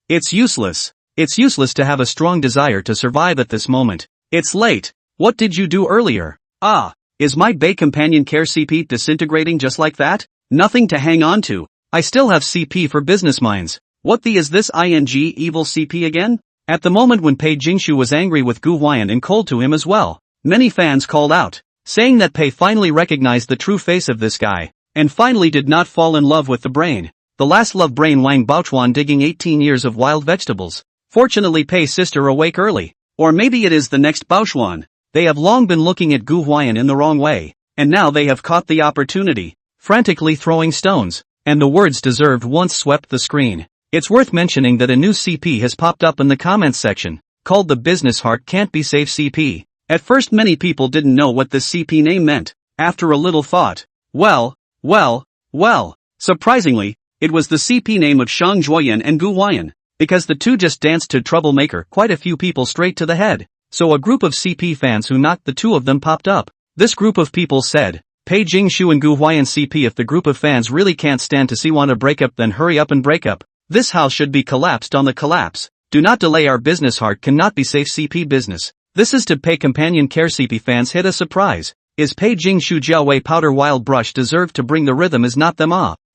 A: It's useless. It's useless to have a strong desire to survive at this moment. It's late. What did you do earlier? Is my Bay companion care CP disintegrating just like that? Nothing to hang on to. I still have CP for business minds. What the is this evil CP again? At the moment when Pei Jingshu was angry with Gu Huai'an and cold to him as well, many fans called out, saying that Pei finally recognized the true face of this guy, and finally did not fall in love with the brain. The last love brain Wang Baochuan digging 18 years of wild vegetables. Fortunately Pei's sister awake early. Or maybe it is the next Baochuan. They have long been looking at Gu Huai'an in the wrong way, and now they have caught the opportunity, frantically throwing stones, and the words deserved once swept the screen. It's worth mentioning that a new CP has popped up in the comments section, called the Business Heart Can't Be Safe CP. At first many people didn't know what this CP name meant. After a little thought, well, surprisingly, it was the CP name of Shang Zhuoyan and Gu Huai'an, because the two just danced to Troublemaker quite a few people straight to the head. So a group of CP fans who knocked the two of them popped up. This group of people said, Pei Jingshu and Gu Huai'an CP. If the group of fans really can't stand to see one break up, then hurry up and break up. This house should be collapsed on the collapse. Do not delay, our business heart cannot be safe CP business. This is to Pei companion care CP fans hit a surprise. Is Pei Jingshu Jiaowei powder wild brush deserved to bring the rhythm is not them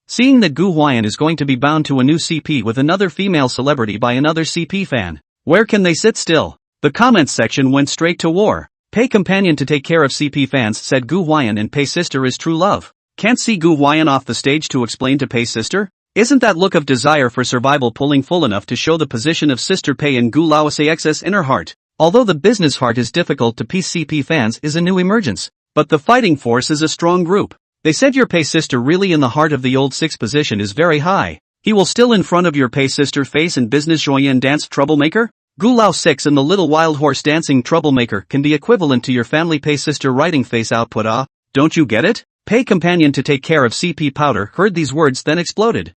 A: Seeing that Gu Huai'an is going to be bound to a new CP with another female celebrity by another CP fan. Where can they sit still? The comments section went straight to war. Pei companion to take care of CP fans said Gu Huai'an and Pei sister is true love. Can't see Gu Huai'an off the stage to explain to Pei sister? Isn't that look of desire for survival pulling full enough to show the position of Sister Pei in Gu Laosaix's inner heart? Although the business heart is difficult to piece, CP fans is a new emergence. But the fighting force is a strong group. They said your Pei sister really in the heart of the old 6 position is very high. He will still in front of your Pei sister face in business Zhuoyan dance Troublemaker? Gu Lao 6 and the little wild horse dancing Troublemaker can be equivalent to your family Pei sister writing face output don't you get it? Pei companion to take care of CP powder heard these words then exploded.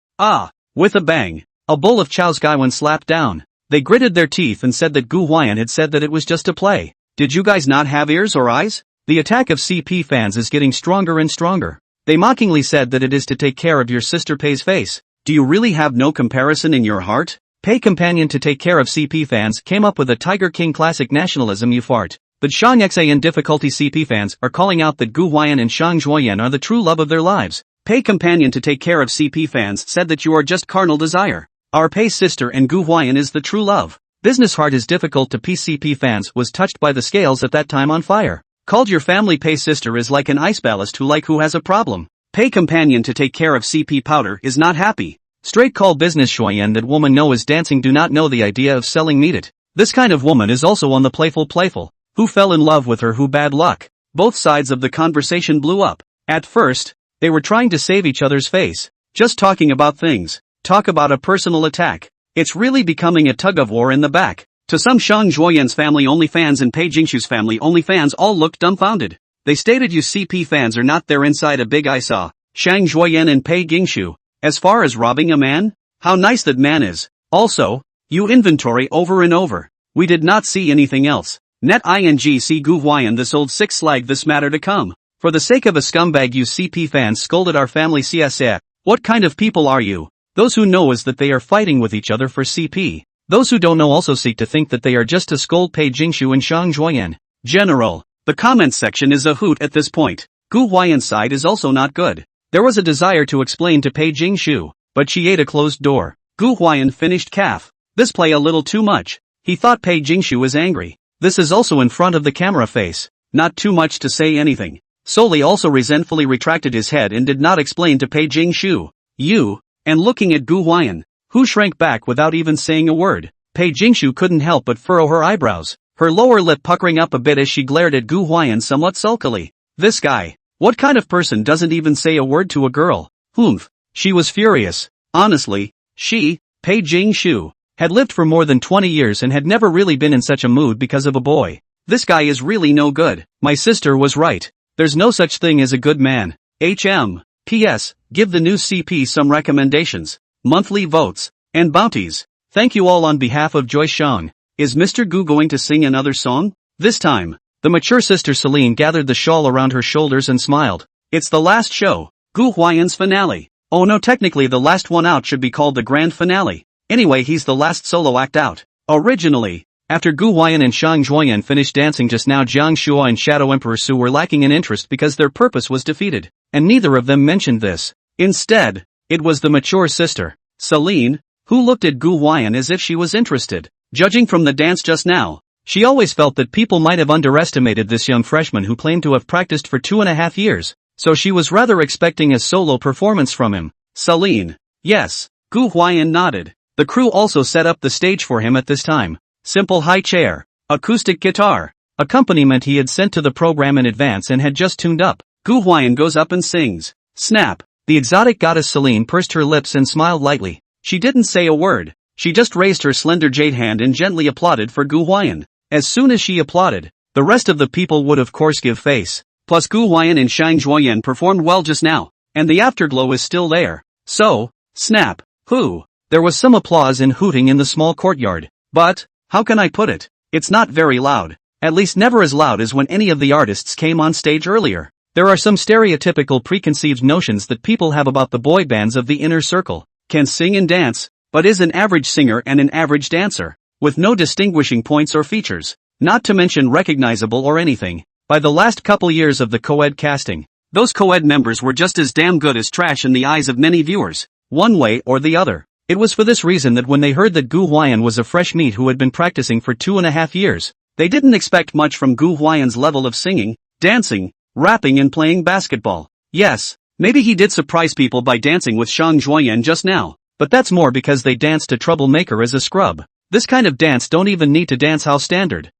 A: With a bang. A bowl of Chao's Gaiwan slapped down. They gritted their teeth and said that Gu Huai'an had said that it was just a play. Did you guys not have ears or eyes? The attack of CP fans is getting stronger and stronger. They mockingly said that it is to take care of your sister Pei's face. Do you really have no comparison in your heart? Pei companion to take care of CP fans came up with a Tiger King classic nationalism you fart. But Shang Xa and difficulty CP fans are calling out that Gu Huai'an and Shang Zhuoyan are the true love of their lives. Pei companion to take care of CP fans said that you are just carnal desire. Our Pei sister and Gu Huai'an is the true love. Business heart is difficult to piece. CP fans was touched by the scales at that time on fire. Called your family Pei sister is like an ice ballast who has a problem. Pei companion to take care of CP powder is not happy. Straight call business Zhuoyan that woman know is dancing do not know the idea of selling meat it. This kind of woman is also on the playful. Who fell in love with her who bad luck. Both sides of the conversation blew up. At first, they were trying to save each other's face. Just talking about things. Talk about a personal attack. It's really becoming a tug of war in the back. To some Shang Zhuoyan's family only fans and Pei Jingshu's family only fans all looked dumbfounded. They stated you CP fans are not there inside a big I saw. Shang Zhuoyan and Pei Jingshu. As far as robbing a man? How nice that man is. Also, you inventory over and over. We did not see anything else. Net ing see Gu Huai'an this old sick slag this matter to come. For the sake of a scumbag you CP fans scolded our family CSA. What kind of people are you? Those who know is that they are fighting with each other for CP. Those who don't know also seek to think that they are just to scold Pei Jingshu and Shang Huai'an. General. The comments section is a hoot at this point. Gu Huai'an's side is also not good. There was a desire to explain to Pei Jingshu, but she ate a closed door. Gu Huai'an finished calf. This play a little too much. He thought Pei Jingshu was angry. This is also in front of the camera face. Not too much to say anything. Soli also resentfully retracted his head and did not explain to Pei Jingshu. You, and looking at Gu Huai'an, who shrank back without even saying a word. Pei Jingshu couldn't help but furrow her eyebrows, her lower lip puckering up a bit as she glared at Gu Huai'an somewhat sulkily. This guy, what kind of person doesn't even say a word to a girl? Humph. She was furious. Honestly, she, Pei Jingshu, had lived for more than 20 years and had never really been in such a mood because of a boy. This guy is really no good. My sister was right. There's no such thing as a good man. P.S. Give the new CP some recommendations, monthly votes, and bounties. Thank you all on behalf of Joyce Shang. Is Mr. Gu going to sing another song? This time, the mature sister Celine gathered the shawl around her shoulders and smiled. It's the last show, Gu Huai'an's finale. Oh no, technically the last one out should be called the grand finale. Anyway, he's the last solo act out. Originally, after Gu Huai'an and Shang Huai'an finished dancing just now, Jiang Shua and Shadow Emperor Su were lacking in interest because their purpose was defeated, and neither of them mentioned this. Instead, it was the mature sister, Celine, who looked at Gu Huai'an as if she was interested. Judging from the dance just now, she always felt that people might have underestimated this young freshman who claimed to have practiced for 2.5 years, so she was rather expecting a solo performance from him. Celine. Yes. Gu Huai'an nodded. The crew also set up the stage for him at this time. Simple high chair, acoustic guitar, accompaniment he had sent to the program in advance and had just tuned up. Gu Huai'an goes up and sings. Snap. The exotic goddess Celine pursed her lips and smiled lightly. She didn't say a word. She just raised her slender jade hand and gently applauded for Gu Huai'an. As soon as she applauded, the rest of the people would of course give face. Plus Gu Huai'an and Shang Huai'an performed well just now, and the afterglow is still there. So, snap. Who? There was some applause and hooting in the small courtyard. But, how can I put it? It's not very loud. At least never as loud as when any of the artists came on stage earlier. There are some stereotypical preconceived notions that people have about the boy bands of the inner circle. Can sing and dance, but is an average singer and an average dancer, with no distinguishing points or features, not to mention recognizable or anything. By the last couple years of the co-ed casting, those co-ed members were just as damn good as trash in the eyes of many viewers, one way or the other. It was for this reason that when they heard that Gu Huai'an was a fresh meat who had been practicing for 2.5 years, they didn't expect much from Gu Huai'an's level of singing, dancing, rapping and playing basketball. Yes, maybe he did surprise people by dancing with Shang Huai'an just now, but that's more because they danced to Troublemaker as a scrub. This kind of dance don't even need to dance how standard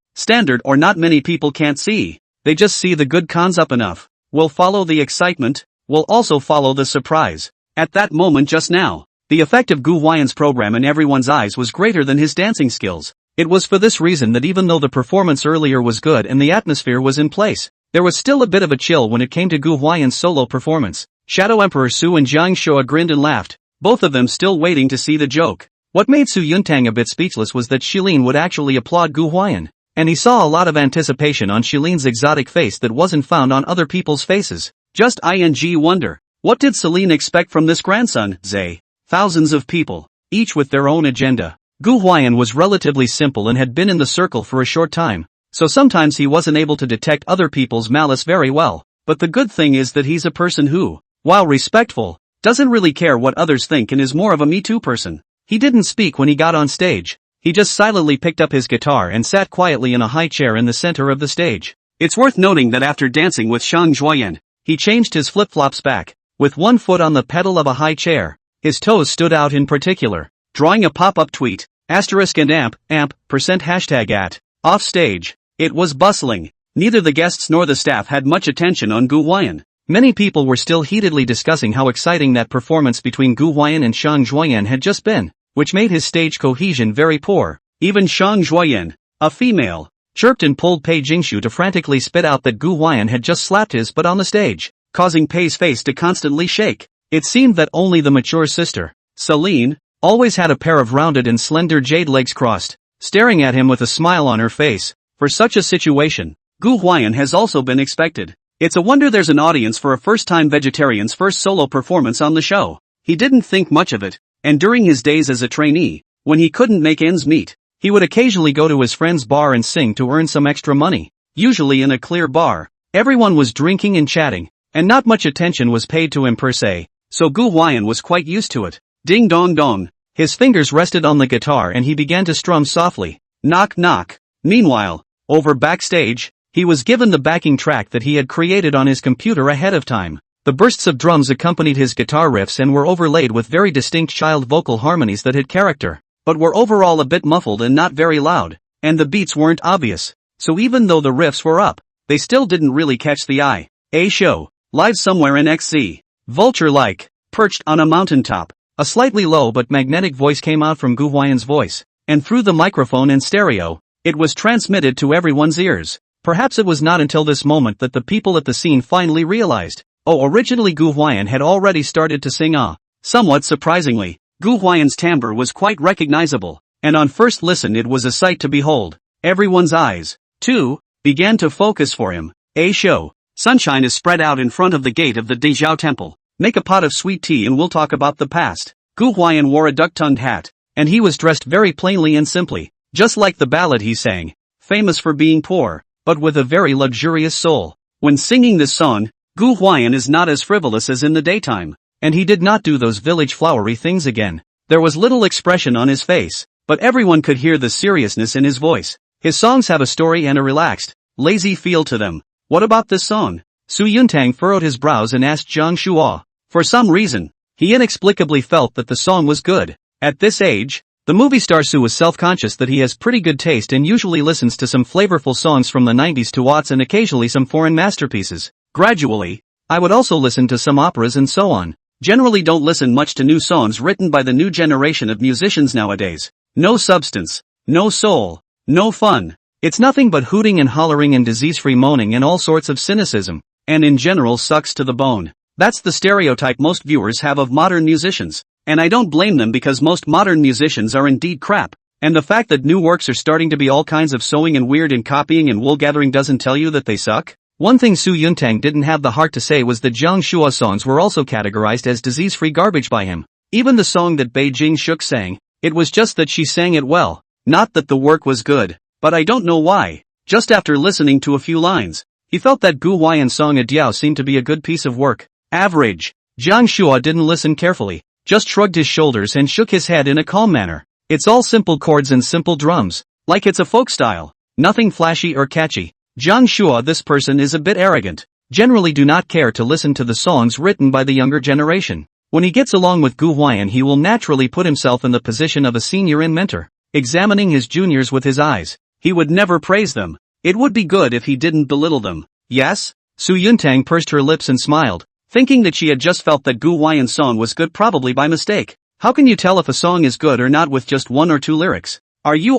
A: or not many people can't see. They just see the good cons up enough. Will follow the excitement, will also follow the surprise. At that moment just now, the effect of Gu Huai'an's program in everyone's eyes was greater than his dancing skills. It was for this reason that even though the performance earlier was good and the atmosphere was in place, there was still a bit of a chill when it came to Gu Huai'an's solo performance. Shadow Emperor Su and Jiang Shua grinned and laughed, both of them still waiting to see the joke. What made Su Yuntang a bit speechless was that Shilin would actually applaud Gu Huai'an, and he saw a lot of anticipation on Shilin's exotic face that wasn't found on other people's faces. Just ing wonder, what did Celine expect from this grandson? Zay. Thousands of people, each with their own agenda. Gu Huai'an was relatively simple and had been in the circle for a short time, so sometimes he wasn't able to detect other people's malice very well, but the good thing is that he's a person who, while respectful, doesn't really care what others think and is more of a Me Too person. He didn't speak when he got on stage. He just silently picked up his guitar and sat quietly in a high chair in the center of the stage. It's worth noting that after dancing with Shang Huai'an, he changed his flip-flops back, with one foot on the pedal of a high chair. His toes stood out in particular. Drawing a pop-up tweet, asterisk and amp, %hashtag at, off stage. It was bustling. Neither the guests nor the staff had much attention on Gu Huai'an. Many people were still heatedly discussing how exciting that performance between Gu Huai'an and Shang Huai'an had just been, which made his stage cohesion very poor. Even Shang Huai'an, a female, chirped and pulled Pei Jingshu to frantically spit out that Gu Huai'an had just slapped his butt on the stage, causing Pei's face to constantly shake. It seemed that only the mature sister, Celine, always had a pair of rounded and slender jade legs crossed, staring at him with a smile on her face. For such a situation, Gu Huai'an has also been expected. It's a wonder there's an audience for a first-time vegetarian's first solo performance on the show. He didn't think much of it, and during his days as a trainee, when he couldn't make ends meet, he would occasionally go to his friend's bar and sing to earn some extra money. Usually in a clear bar, everyone was drinking and chatting, and not much attention was paid to him per se, so Gu Huai'an was quite used to it. Ding dong dong. His fingers rested on the guitar and he began to strum softly. Knock knock. Meanwhile, over backstage, he was given the backing track that he had created on his computer ahead of time. The bursts of drums accompanied his guitar riffs and were overlaid with very distinct child vocal harmonies that had character, but were overall a bit muffled and not very loud, and the beats weren't obvious, so even though the riffs were up, they still didn't really catch the eye. A show, live somewhere in XZ. Vulture-like, perched on a mountaintop, a slightly low but magnetic voice came out from Gu Huai'an's voice, and through the microphone and stereo, it was transmitted to everyone's ears. Perhaps it was not until this moment that the people at the scene finally realized. Oh, originally Gu Huai'an had already started to sing Somewhat surprisingly, Gu Huai'an's timbre was quite recognizable, and on first listen it was a sight to behold. Everyone's eyes, too, began to focus for him. A show. Sunshine is spread out in front of the gate of the Dejiao temple. Make a pot of sweet tea and we'll talk about the past. Gu Huai'an wore a duck-tongued hat, and he was dressed very plainly and simply, just like the ballad he sang, famous for being poor, but with a very luxurious soul. When singing this song, Gu Huai'an is not as frivolous as in the daytime, and he did not do those village flowery things again. There was little expression on his face, but everyone could hear the seriousness in his voice. His songs have a story and a relaxed, lazy feel to them. What about this song? Su Yuntang furrowed his brows and asked Zhang Shuo. For some reason, he inexplicably felt that the song was good. At this age, the movie star Su was self-conscious that he has pretty good taste and usually listens to some flavorful songs from the 90s to aughts and occasionally some foreign masterpieces. Gradually, I would also listen to some operas and so on. Generally don't listen much to new songs written by the new generation of musicians nowadays. No substance, no soul, no fun. It's nothing but hooting and hollering and disease-free moaning and all sorts of cynicism, and in general sucks to the bone. That's the stereotype most viewers have of modern musicians, and I don't blame them because most modern musicians are indeed crap, and the fact that new works are starting to be all kinds of sewing and weird and copying and wool gathering doesn't tell you that they suck. One thing Su Yuntang didn't have the heart to say was that Zhang Shuo songs were also categorized as disease-free garbage by him. Even the song that Pei Jingshu sang, it was just that she sang it well, not that the work was good. But I don't know why. Just after listening to a few lines, he felt that Gu Huai'an's song Adiao seemed to be a good piece of work. Average. Zhang Shuo didn't listen carefully, just shrugged his shoulders and shook his head in a calm manner. It's all simple chords and simple drums, like it's a folk style. Nothing flashy or catchy. Zhang Shuo, this person is a bit arrogant. Generally do not care to listen to the songs written by the younger generation. When he gets along with Gu Huai'an he will naturally put himself in the position of a senior and mentor, examining his juniors with his eyes. He would never praise them. It would be good if he didn't belittle them. Yes? Su Yuntang pursed her lips and smiled, thinking that she had just felt that Gu Huai'an's song was good probably by mistake. How can you tell if a song is good or not with just one or two lyrics? Are you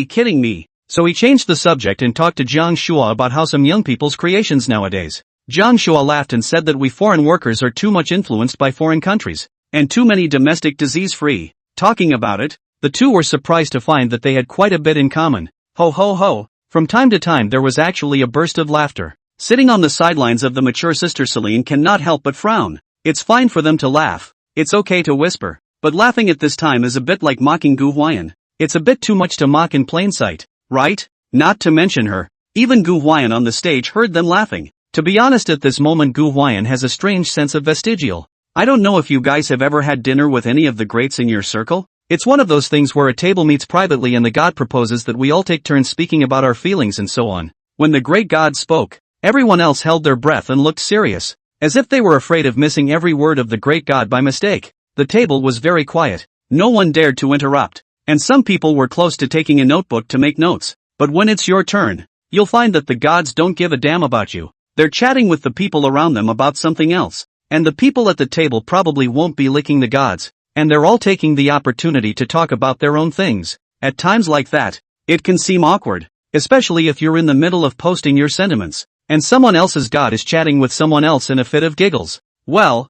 A: kidding me? So he changed the subject and talked to Zhang Shuo about how some young people's creations nowadays. Zhang Shuo laughed and said that we foreign workers are too much influenced by foreign countries, and too many domestic disease-free. Talking about it, the two were surprised to find that they had quite a bit in common. Ho ho ho. From time to time there was actually a burst of laughter. Sitting on the sidelines of the mature sister Celine cannot help but frown. It's fine for them to laugh. It's okay to whisper. But laughing at this time is a bit like mocking Gu Huai'an. It's a bit too much to mock in plain sight, right? Not to mention her. Even Gu Huai'an on the stage heard them laughing. To be honest, at this moment Gu Huai'an has a strange sense of vestigial. I don't know if you guys have ever had dinner with any of the greats in your circle. It's one of those things where a table meets privately and the god proposes that we all take turns speaking about our feelings and so on. When the great god spoke, everyone else held their breath and looked serious, as if they were afraid of missing every word of the great god by mistake. The table was very quiet. No one dared to interrupt, and some people were close to taking a notebook to make notes. But when it's your turn, you'll find that the gods don't give a damn about you. They're chatting with the people around them about something else, and the people at the table probably won't be licking the gods. And they're all taking the opportunity to talk about their own things. At times like that, it can seem awkward, especially if you're in the middle of posting your sentiments, and someone else's god is chatting with someone else in a fit of giggles. Well,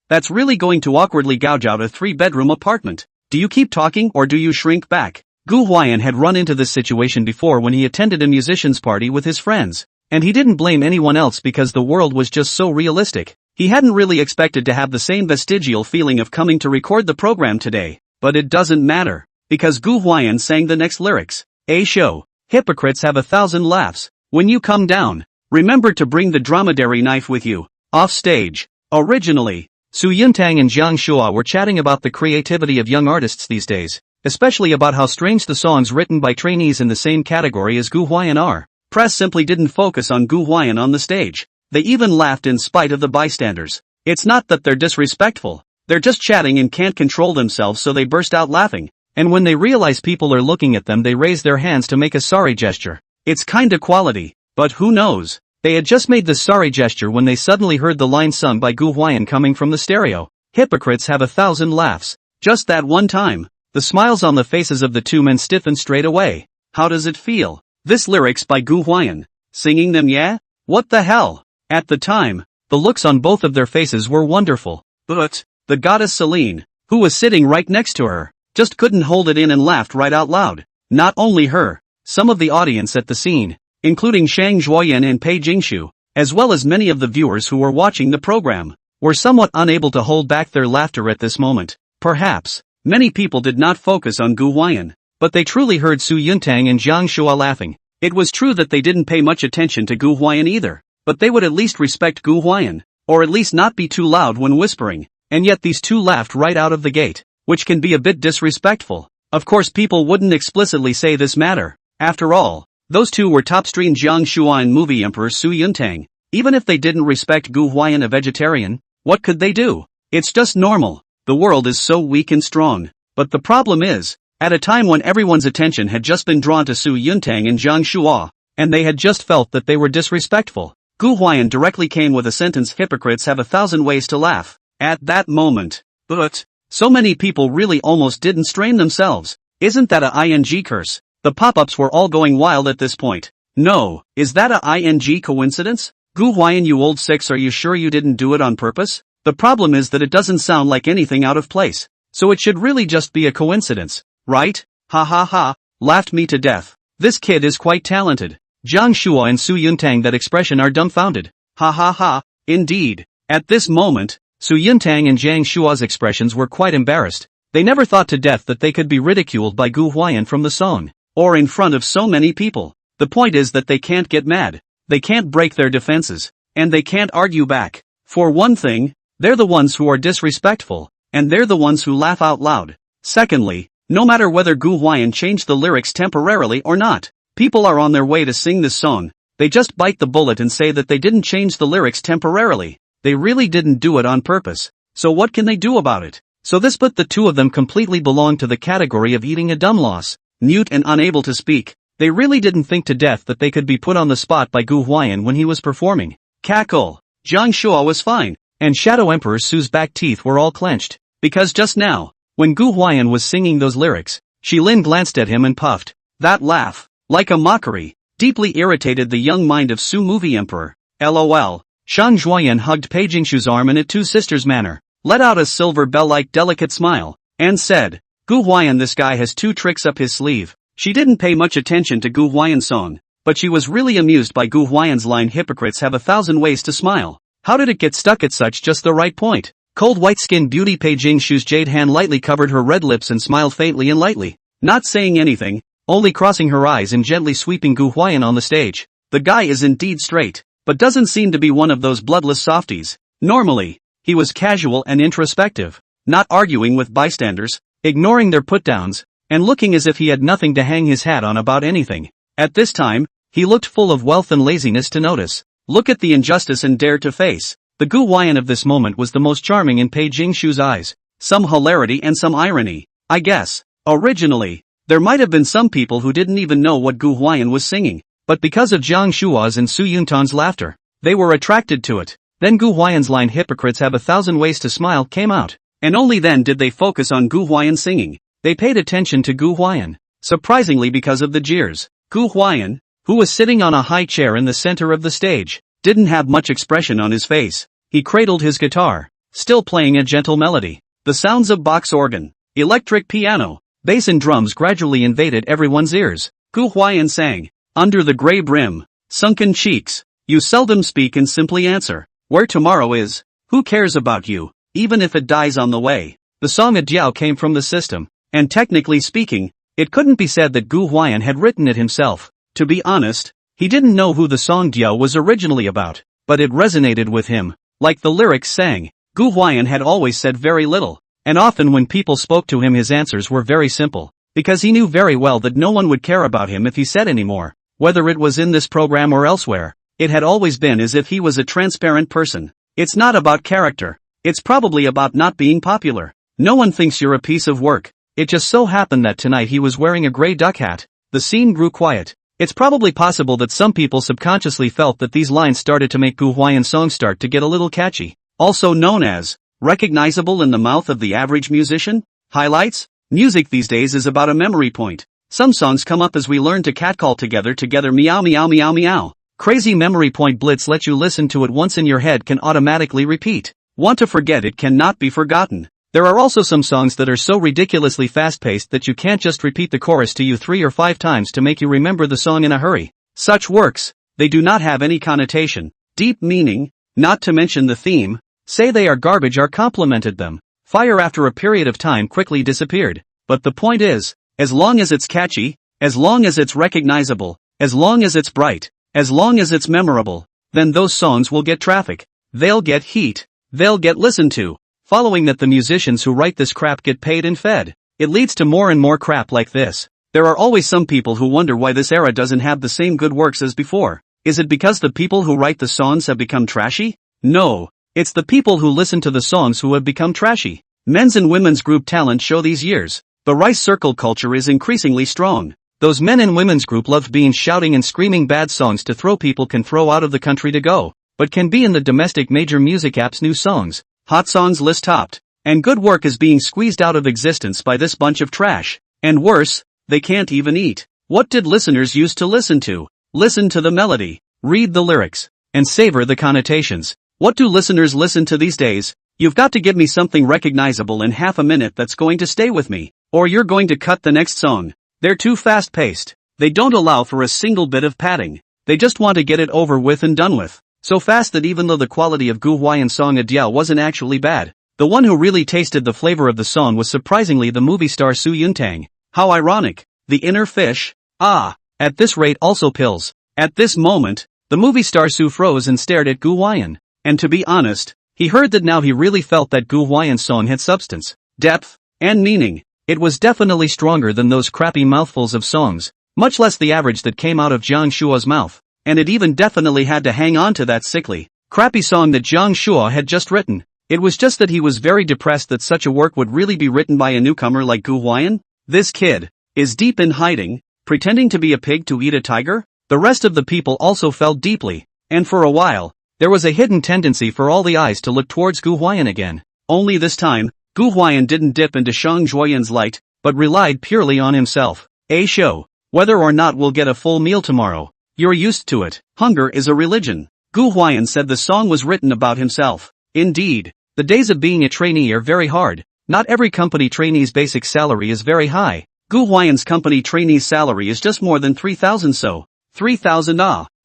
A: That's really going to awkwardly gouge out a 3-bedroom apartment. Do you keep talking or do you shrink back? Gu Huai'an had run into this situation before when he attended a musician's party with his friends. And he didn't blame anyone else because the world was just so realistic. He hadn't really expected to have the same vestigial feeling of coming to record the program today. But it doesn't matter. Because Gu Huai'an sang the next lyrics. A show. Hypocrites have 1,000 laughs. When you come down, remember to bring the dromedary knife with you. Off stage. Originally, Su Yuntang and Jiang Shua were chatting about the creativity of young artists these days, especially about how strange the songs written by trainees in the same category as Gu Huai'an are. Press simply didn't focus on Gu Huai'an on the stage. They even laughed in spite of the bystanders. It's not that they're disrespectful. They're just chatting and can't control themselves, so they burst out laughing. And when they realize people are looking at them, they raise their hands to make a sorry gesture. It's kinda quality. But who knows? They had just made the sorry gesture when they suddenly heard the line sung by Gu Huai'an coming from the stereo. Hypocrites have 1,000 laughs. Just that one time. The smiles on the faces of the two men stiffened straight away. How does it feel? This lyrics by Gu Huai'an. Singing them, yeah? What the hell? At the time, the looks on both of their faces were wonderful. But the goddess Celine, who was sitting right next to her, just couldn't hold it in and laughed right out loud. Not only her, some of the audience at the scene, including Shang Zhuoyan and Pei Jingshu, as well as many of the viewers who were watching the program, were somewhat unable to hold back their laughter at this moment. Perhaps, many people did not focus on Gu Huai'an, but they truly heard Su Yuntang and Jiang Shua laughing. It was true that they didn't pay much attention to Gu Huai'an either, but they would at least respect Gu Huai'an, or at least not be too loud when whispering, and yet these two laughed right out of the gate, which can be a bit disrespectful. Of course, people wouldn't explicitly say this matter. After all, those two were top-stream Jiang Shua and movie emperor Su Yuntang. Even if they didn't respect Gu Huai'an, a vegetarian, what could they do? It's just normal. The world is so weak and strong. But the problem is, at a time when everyone's attention had just been drawn to Su Yuntang and Jiang Shua, and they had just felt that they were disrespectful, Gu Huai'an directly came with a sentence: hypocrites have 1,000 ways to laugh. At that moment. But so many people really almost didn't strain themselves. Isn't that a ing curse? The pop-ups were all going wild at this point. No, is that a ing coincidence? Gu Huai'an, you old six, are you sure you didn't do it on purpose? The problem is that it doesn't sound like anything out of place. So it should really just be a coincidence, right? Ha ha ha, laughed me to death. This kid is quite talented. Jiang Shua and Su Yuntang, that expression, are dumbfounded. Ha ha ha, indeed. At this moment, Su Yuntang and Jiang Shua's expressions were quite embarrassed. They never thought to death that they could be ridiculed by Gu Huai'an from the song, or in front of so many people. The point is that they can't get mad. They can't break their defenses. And they can't argue back. For one thing, they're the ones who are disrespectful, and they're the ones who laugh out loud. Secondly, no matter whether Gu Huai'an changed the lyrics temporarily or not, people are on their way to sing this song. They just bite the bullet and say that they didn't change the lyrics temporarily. They really didn't do it on purpose. So what can they do about it? So this put the two of them completely belong to the category of eating a dumb loss. Mute and unable to speak. They really didn't think to death that they could be put on the spot by Gu Huai'an when he was performing. Cackle. Jiang Shua was fine, and Shadow Emperor Su's back teeth were all clenched. Because just now, when Gu Huai'an was singing those lyrics, Shilin glanced at him and puffed. That laugh, like a mockery, deeply irritated the young mind of Su Movie Emperor. LOL. Shang Zhuoyan hugged Pei Jingshu's arm in a two sisters manner, let out a silver bell-like delicate smile, and said, Gu Huai'an, this guy has two tricks up his sleeve. She didn't pay much attention to Gu Huai'an's song, but she was really amused by Gu Huai'an's line, hypocrites have 1,000 ways to smile. How did it get stuck at such just the right point? Cold white-skinned beauty Pei Jingshu's jade hand lightly covered her red lips and smiled faintly and lightly, not saying anything, only crossing her eyes and gently sweeping Gu Huai'an on the stage. The guy is indeed straight, but doesn't seem to be one of those bloodless softies. Normally, he was casual and introspective, not arguing with bystanders, ignoring their put-downs, and looking as if he had nothing to hang his hat on about anything. At this time, he looked full of wealth and laziness to notice. Look at the injustice and dare to face. The Gu Huai'an of this moment was the most charming in Pei Jingshu's eyes. Some hilarity and some irony, I guess. Originally, there might have been some people who didn't even know what Gu Huai'an was singing, but because of Jiang Shua's and Su Yuntang's laughter, they were attracted to it. Then Gu Huai'an's line, hypocrites have 1,000 ways to smile, came out, and only then did they focus on Gu Huai'an singing. They paid attention to Gu Huai'an, surprisingly because of the jeers. Gu Huai'an, who was sitting on a high chair in the center of the stage, didn't have much expression on his face. He cradled his guitar, still playing a gentle melody. The sounds of box organ, electric piano, bass and drums gradually invaded everyone's ears. Gu Huai'an sang, under the gray brim, sunken cheeks, you seldom speak and simply answer, where tomorrow is, who cares about you, even if it dies on the way. The song Adiao came from the system, and technically speaking, it couldn't be said that Gu Huai'an had written it himself. To be honest, he didn't know who the song Diao was originally about, but it resonated with him. Like the lyrics sang, Gu Huai'an had always said very little, and often when people spoke to him his answers were very simple, because he knew very well that no one would care about him if he said any more. Whether it was in this program or elsewhere, it had always been as if he was a transparent person. It's not about character, it's probably about not being popular. No one thinks you're a piece of work. It just so happened that tonight he was wearing a gray duck hat. The scene grew quiet. It's probably possible that some people subconsciously felt that these lines started to make Gu Huai'an's song start to get a little catchy. Also known as recognizable in the mouth of the average musician. Highlights? Music these days is about a memory point. Some songs come up as we learn to catcall together meow meow meow meow. Crazy memory point blitz lets you listen to it once in your head can automatically repeat. Want to forget it cannot be forgotten. There are also some songs that are so ridiculously fast-paced that you can't just repeat the chorus to you 3 or 5 times to make you remember the song in a hurry. Such works, they do not have any connotation, deep meaning, not to mention the theme, say they are garbage or complimented them. Fire after a period of time quickly disappeared. But the point is, as long as it's catchy, as long as it's recognizable, as long as it's bright, as long as it's memorable, then those songs will get traffic. They'll get heat. They'll get listened to. Following that, the musicians who write this crap get paid and fed. It leads to more and more crap like this. There are always some people who wonder why this era doesn't have the same good works as before. Is it because the people who write the songs have become trashy? No. It's the people who listen to the songs who have become trashy. Men's and women's group talent show these years. The rice circle culture is increasingly strong. Those men and women's group love being shouting and screaming bad songs to throw people can throw out of the country to go, but can be in the domestic major music apps new songs. Hot songs list topped, and good work is being squeezed out of existence by this bunch of trash. And worse, they can't even eat. What did listeners used to listen to? Listen to the melody, read the lyrics, and savor the connotations. What do listeners listen to these days? You've got to give me something recognizable in half a minute that's going to stay with me, or you're going to cut the next song. They're too fast-paced. They don't allow for a single bit of padding. They just want to get it over with and done with. So fast that even though the quality of Gu Huai'an's song Adiao wasn't actually bad, the one who really tasted the flavor of the song was surprisingly the movie star Su Yuntang. How ironic. The inner fish. Ah, at this rate also pills. At this moment, the movie star Su froze and stared at Gu Huai'an. And to be honest, he heard that now he really felt that Gu Huai'an's song had substance, depth, and meaning. It was definitely stronger than those crappy mouthfuls of songs, much less the average that came out of Jiang Shua's mouth. And it even definitely had to hang on to that sickly, crappy song that Jiang Shua had just written. It was just that he was very depressed that such a work would really be written by a newcomer like Gu Huai'an. This kid is deep in hiding, pretending to be a pig to eat a tiger. The rest of the people also felt deeply, and for a while, there was a hidden tendency for all the eyes to look towards Gu Huai'an again. Only this time, Gu Huai'an didn't dip into Shang Zhuoyan's light, but relied purely on himself. A show. Whether or not we'll get a full meal tomorrow. You're used to it. Hunger is a religion. Gu Huai'an said the song was written about himself. Indeed, the days of being a trainee are very hard. Not every company trainee's basic salary is very high. Gu Huai'an's company trainee's salary is just more than 3,000, so 3,000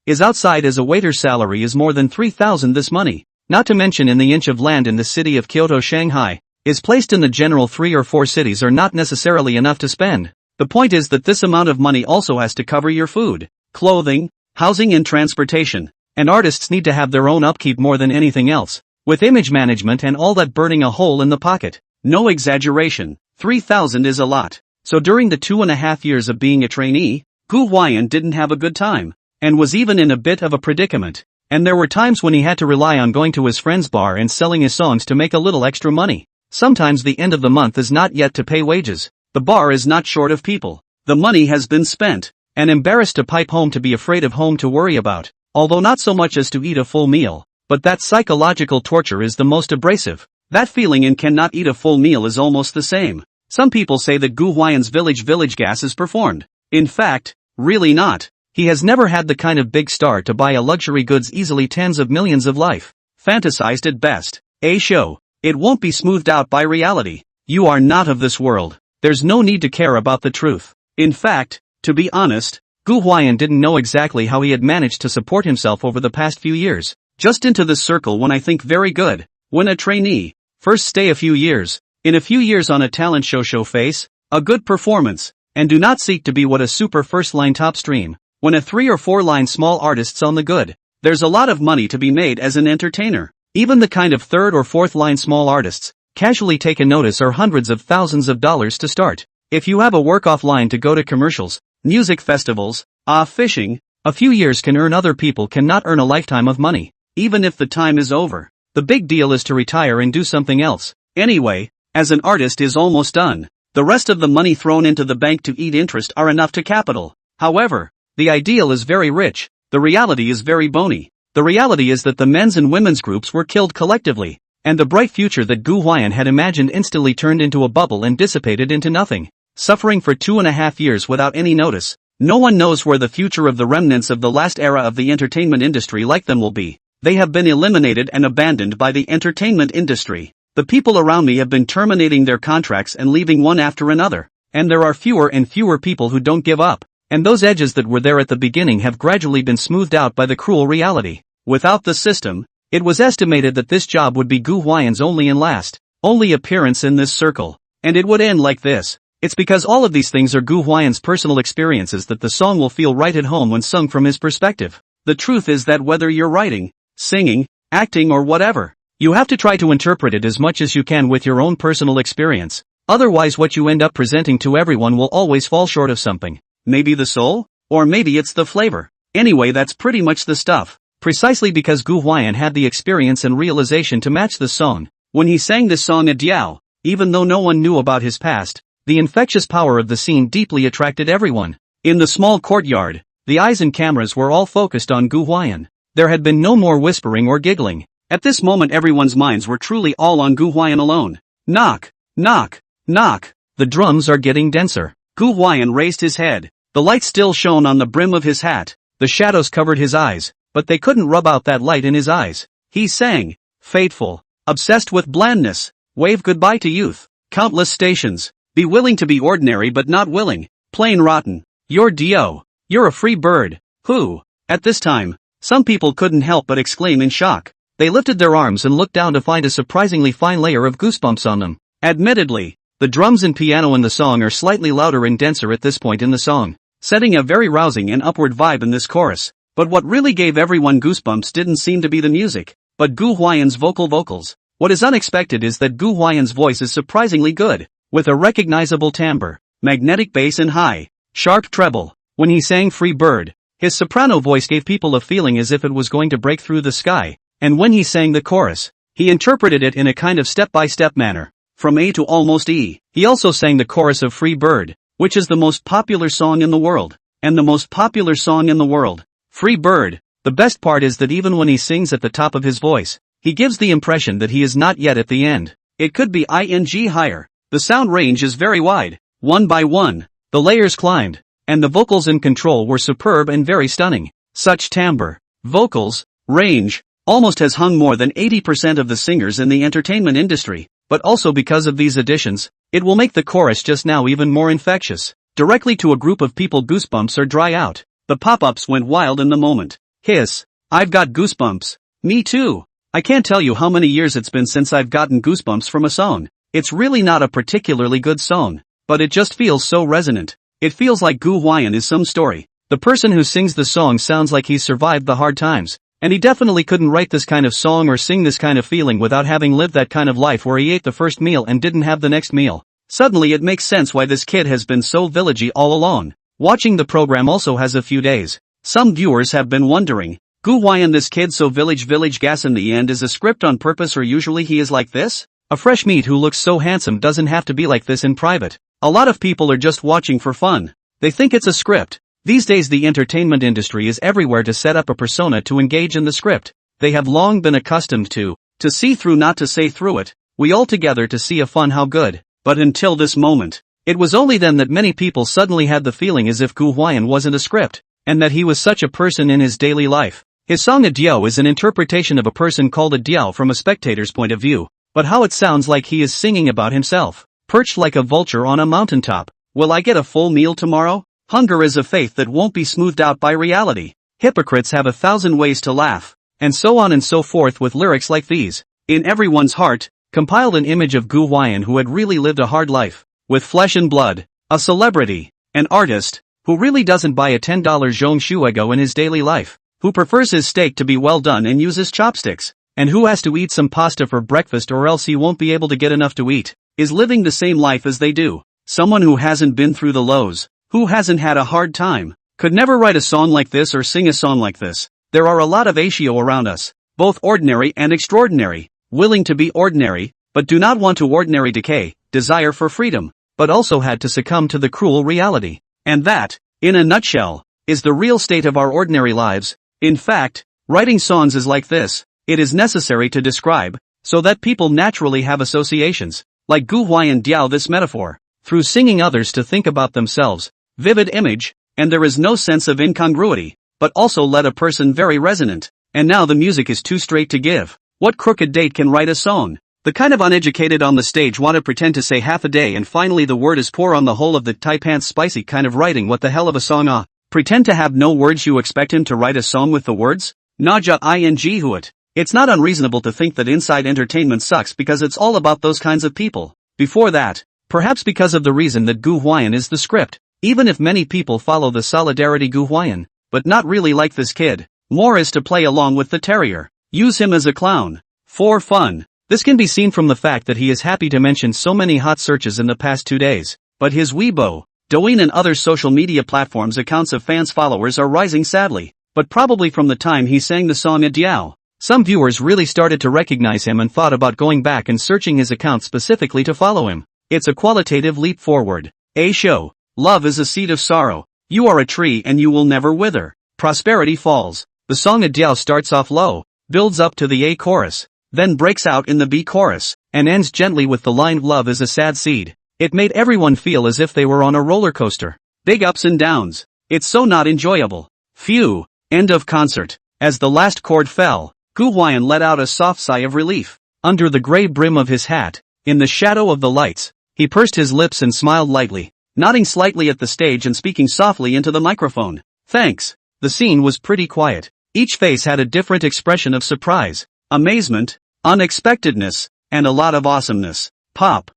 A: is outside as a waiter's salary is more than 3,000. This money, not to mention in the inch of land in the city of Kyoto, Shanghai, is placed in the general 3 or 4 cities are not necessarily enough to spend. The point is that this amount of money also has to cover your food, clothing, housing and transportation, and artists need to have their own upkeep more than anything else, with image management and all that burning a hole in the pocket. No exaggeration, 3,000 is a lot. So during the 2.5 years of being a trainee, Gu Huai'an didn't have a good time, and was even in a bit of a predicament, and there were times when he had to rely on going to his friend's bar and selling his songs to make a little extra money. Sometimes the end of the month is not yet to pay wages. The bar is not short of people. The money has been spent, and embarrassed to pipe home to be afraid of home to worry about, although not so much as to eat a full meal, but that psychological torture is the most abrasive. That feeling in cannot eat a full meal is almost the same. Some people say that Gu Huai'an's village gas is performed. In fact, really not. He has never had the kind of big star to buy a luxury goods easily tens of millions of life. Fantasized at best. A show. It won't be smoothed out by reality. You are not of this world. There's no need to care about the truth. In fact, to be honest, Gu Huai'an didn't know exactly how he had managed to support himself over the past few years. Just into this circle when I think very good. When a trainee, first stay a few years. In a few years on a talent show face, a good performance, and do not seek to be what a super first-line top stream. When a 3 or 4 line small artist's on the good, there's a lot of money to be made as an entertainer. Even the kind of 3rd or 4th line small artists, casually take a notice are hundreds of thousands of dollars to start. If you have a work-off line to go to commercials, music festivals, fishing, a few years can earn other people cannot earn a lifetime of money. Even if the time is over. The big deal is to retire and do something else. Anyway, as an artist is almost done. The rest of the money thrown into the bank to eat interest are enough to capital. However, the ideal is very rich, the reality is very bony. The reality is that the men's and women's groups were killed collectively, and the bright future that Gu Huai'an had imagined instantly turned into a bubble and dissipated into nothing. Suffering for 2.5 years without any notice. No one knows where the future of the remnants of the last era of the entertainment industry like them will be. They have been eliminated and abandoned by the entertainment industry. The people around me have been terminating their contracts and leaving one after another. And there are fewer and fewer people who don't give up. And those edges that were there at the beginning have gradually been smoothed out by the cruel reality. Without the system, it was estimated that this job would be Gu Huai'an's only and last, only appearance in this circle. And it would end like this. It's because all of these things are Gu Huai'an's personal experiences that the song will feel right at home when sung from his perspective. The truth is that whether you're writing, singing, acting or whatever, you have to try to interpret it as much as you can with your own personal experience. Otherwise what you end up presenting to everyone will always fall short of something. Maybe the soul? Or maybe it's the flavor. Anyway, that's pretty much the stuff. Precisely because Gu Huai'an had the experience and realization to match the song. When he sang this song at Diao, even though no one knew about his past, the infectious power of the scene deeply attracted everyone. In the small courtyard, the eyes and cameras were all focused on Gu Huai'an. There had been no more whispering or giggling. At this moment everyone's minds were truly all on Gu Huai'an alone. Knock, knock, knock. The drums are getting denser. Gu Huai'an raised his head. The light still shone on the brim of his hat. The shadows covered his eyes, but they couldn't rub out that light in his eyes. He sang, fateful, obsessed with blandness, wave goodbye to youth, countless stations, be willing to be ordinary but not willing, plain rotten, you're Dio, you're a free bird, who? At this time, some people couldn't help but exclaim in shock. They lifted their arms and looked down to find a surprisingly fine layer of goosebumps on them. Admittedly, the drums and piano in the song are slightly louder and denser at this point in the song, setting a very rousing and upward vibe in this chorus. But what really gave everyone goosebumps didn't seem to be the music, but Gu Huai'an's vocals. What is unexpected is that Gu Huai'an's voice is surprisingly good, with a recognizable timbre, magnetic bass and high, sharp treble. When he sang Free Bird, his soprano voice gave people a feeling as if it was going to break through the sky. And when he sang the chorus, he interpreted it in a kind of step-by-step manner, from A to almost E. He also sang the chorus of Free Bird, which is the most popular song in the world, and the most popular song in the world. Free Bird. The best part is that even when he sings at the top of his voice, he gives the impression that he is not yet at the end. It could be ing higher. The sound range is very wide. One by one, the layers climbed, and the vocals in control were superb and very stunning. Such timbre, vocals, range, almost has hung more than 80% of the singers in the entertainment industry, but also because of these additions, it will make the chorus just now even more infectious. Directly to a group of people goosebumps or dry out. The pop-ups went wild in the moment. Hiss, I've got goosebumps. Me too. I can't tell you how many years it's been since I've gotten goosebumps from a song. It's really not a particularly good song, but it just feels so resonant. It feels like Gu Huai'an is some story. The person who sings the song sounds like he's survived the hard times. And he definitely couldn't write this kind of song or sing this kind of feeling without having lived that kind of life where he ate the first meal and didn't have the next meal. Suddenly it makes sense why this kid has been so villagey all along. Watching the program also has a few days. Some viewers have been wondering, Gu Huai'an, this kid so village gas in the end is a script on purpose or usually he is like this? A fresh meat who looks so handsome doesn't have to be like this in private. A lot of people are just watching for fun. They think it's a script. These days the entertainment industry is everywhere to set up a persona to engage in the script. They have long been accustomed to see through, not to say through it. We all together to see a fun how good. But until this moment, it was only then that many people suddenly had the feeling as if Gu Huai'an wasn't a script, and that he was such a person in his daily life. His song Adiao is an interpretation of a person called Adiao from a spectator's point of view. But how it sounds like he is singing about himself. Perched like a vulture on a mountaintop. Will I get a full meal tomorrow? Hunger is a faith that won't be smoothed out by reality. Hypocrites have 1,000 ways to laugh. And so on and so forth with lyrics like these. In everyone's heart, compiled an image of Gu Huai'an who had really lived a hard life. With flesh and blood. A celebrity. An artist. Who really doesn't buy a $10 zhong shuego in his daily life. Who prefers his steak to be well done and uses chopsticks. And who has to eat some pasta for breakfast or else he won't be able to get enough to eat. Is living the same life as they do. Someone who hasn't been through the lows. Who hasn't had a hard time. Could never write a song like this or sing a song like this. There are a lot of Ashio around us. Both ordinary and extraordinary. Willing to be ordinary, but do not want to ordinary decay. Desire for freedom, but also had to succumb to the cruel reality. And that, in a nutshell, is the real state of our ordinary lives. In fact, writing songs is like this. It is necessary to describe, so that people naturally have associations. Like Gu Huai'an Diao this metaphor. Through singing others to think about themselves. Vivid image, and there is no sense of incongruity, but also let a person very resonant. And now the music is too straight to give. What crooked date can write a song? The kind of uneducated on the stage want to pretend to say half a day and finally the word is pour on the whole of the Thai pants spicy kind of writing what the hell of a song Pretend to have no words you expect him to write a song with the words? Naja ing huat. It's not unreasonable to think that inside entertainment sucks because it's all about those kinds of people. Before that, perhaps because of the reason that Gu Huai'an is the script. Even if many people follow the solidarity Gu Huai'an, but not really like this kid. More is to play along with the terrier. Use him as a clown. For fun. This can be seen from the fact that he is happy to mention so many hot searches in the past 2 days. But his Weibo, Douyin and other social media platforms accounts of fans followers are rising sadly. But probably from the time he sang the song Diao. Some viewers really started to recognize him and thought about going back and searching his account specifically to follow him. It's a qualitative leap forward. A show. Love is a seed of sorrow. You are a tree and you will never wither. Prosperity falls. The song Diao starts off low, builds up to the A chorus, then breaks out in the B chorus, and ends gently with the line love is a sad seed. It made everyone feel as if they were on a roller coaster. Big ups and downs. It's so not enjoyable. Phew. End of concert. As the last chord fell, Gu Huai'an let out a soft sigh of relief. Under the gray brim of his hat, in the shadow of the lights, he pursed his lips and smiled lightly, nodding slightly at the stage and speaking softly into the microphone. Thanks. The scene was pretty quiet. Each face had a different expression of surprise, amazement, unexpectedness, and a lot of awesomeness. Pop.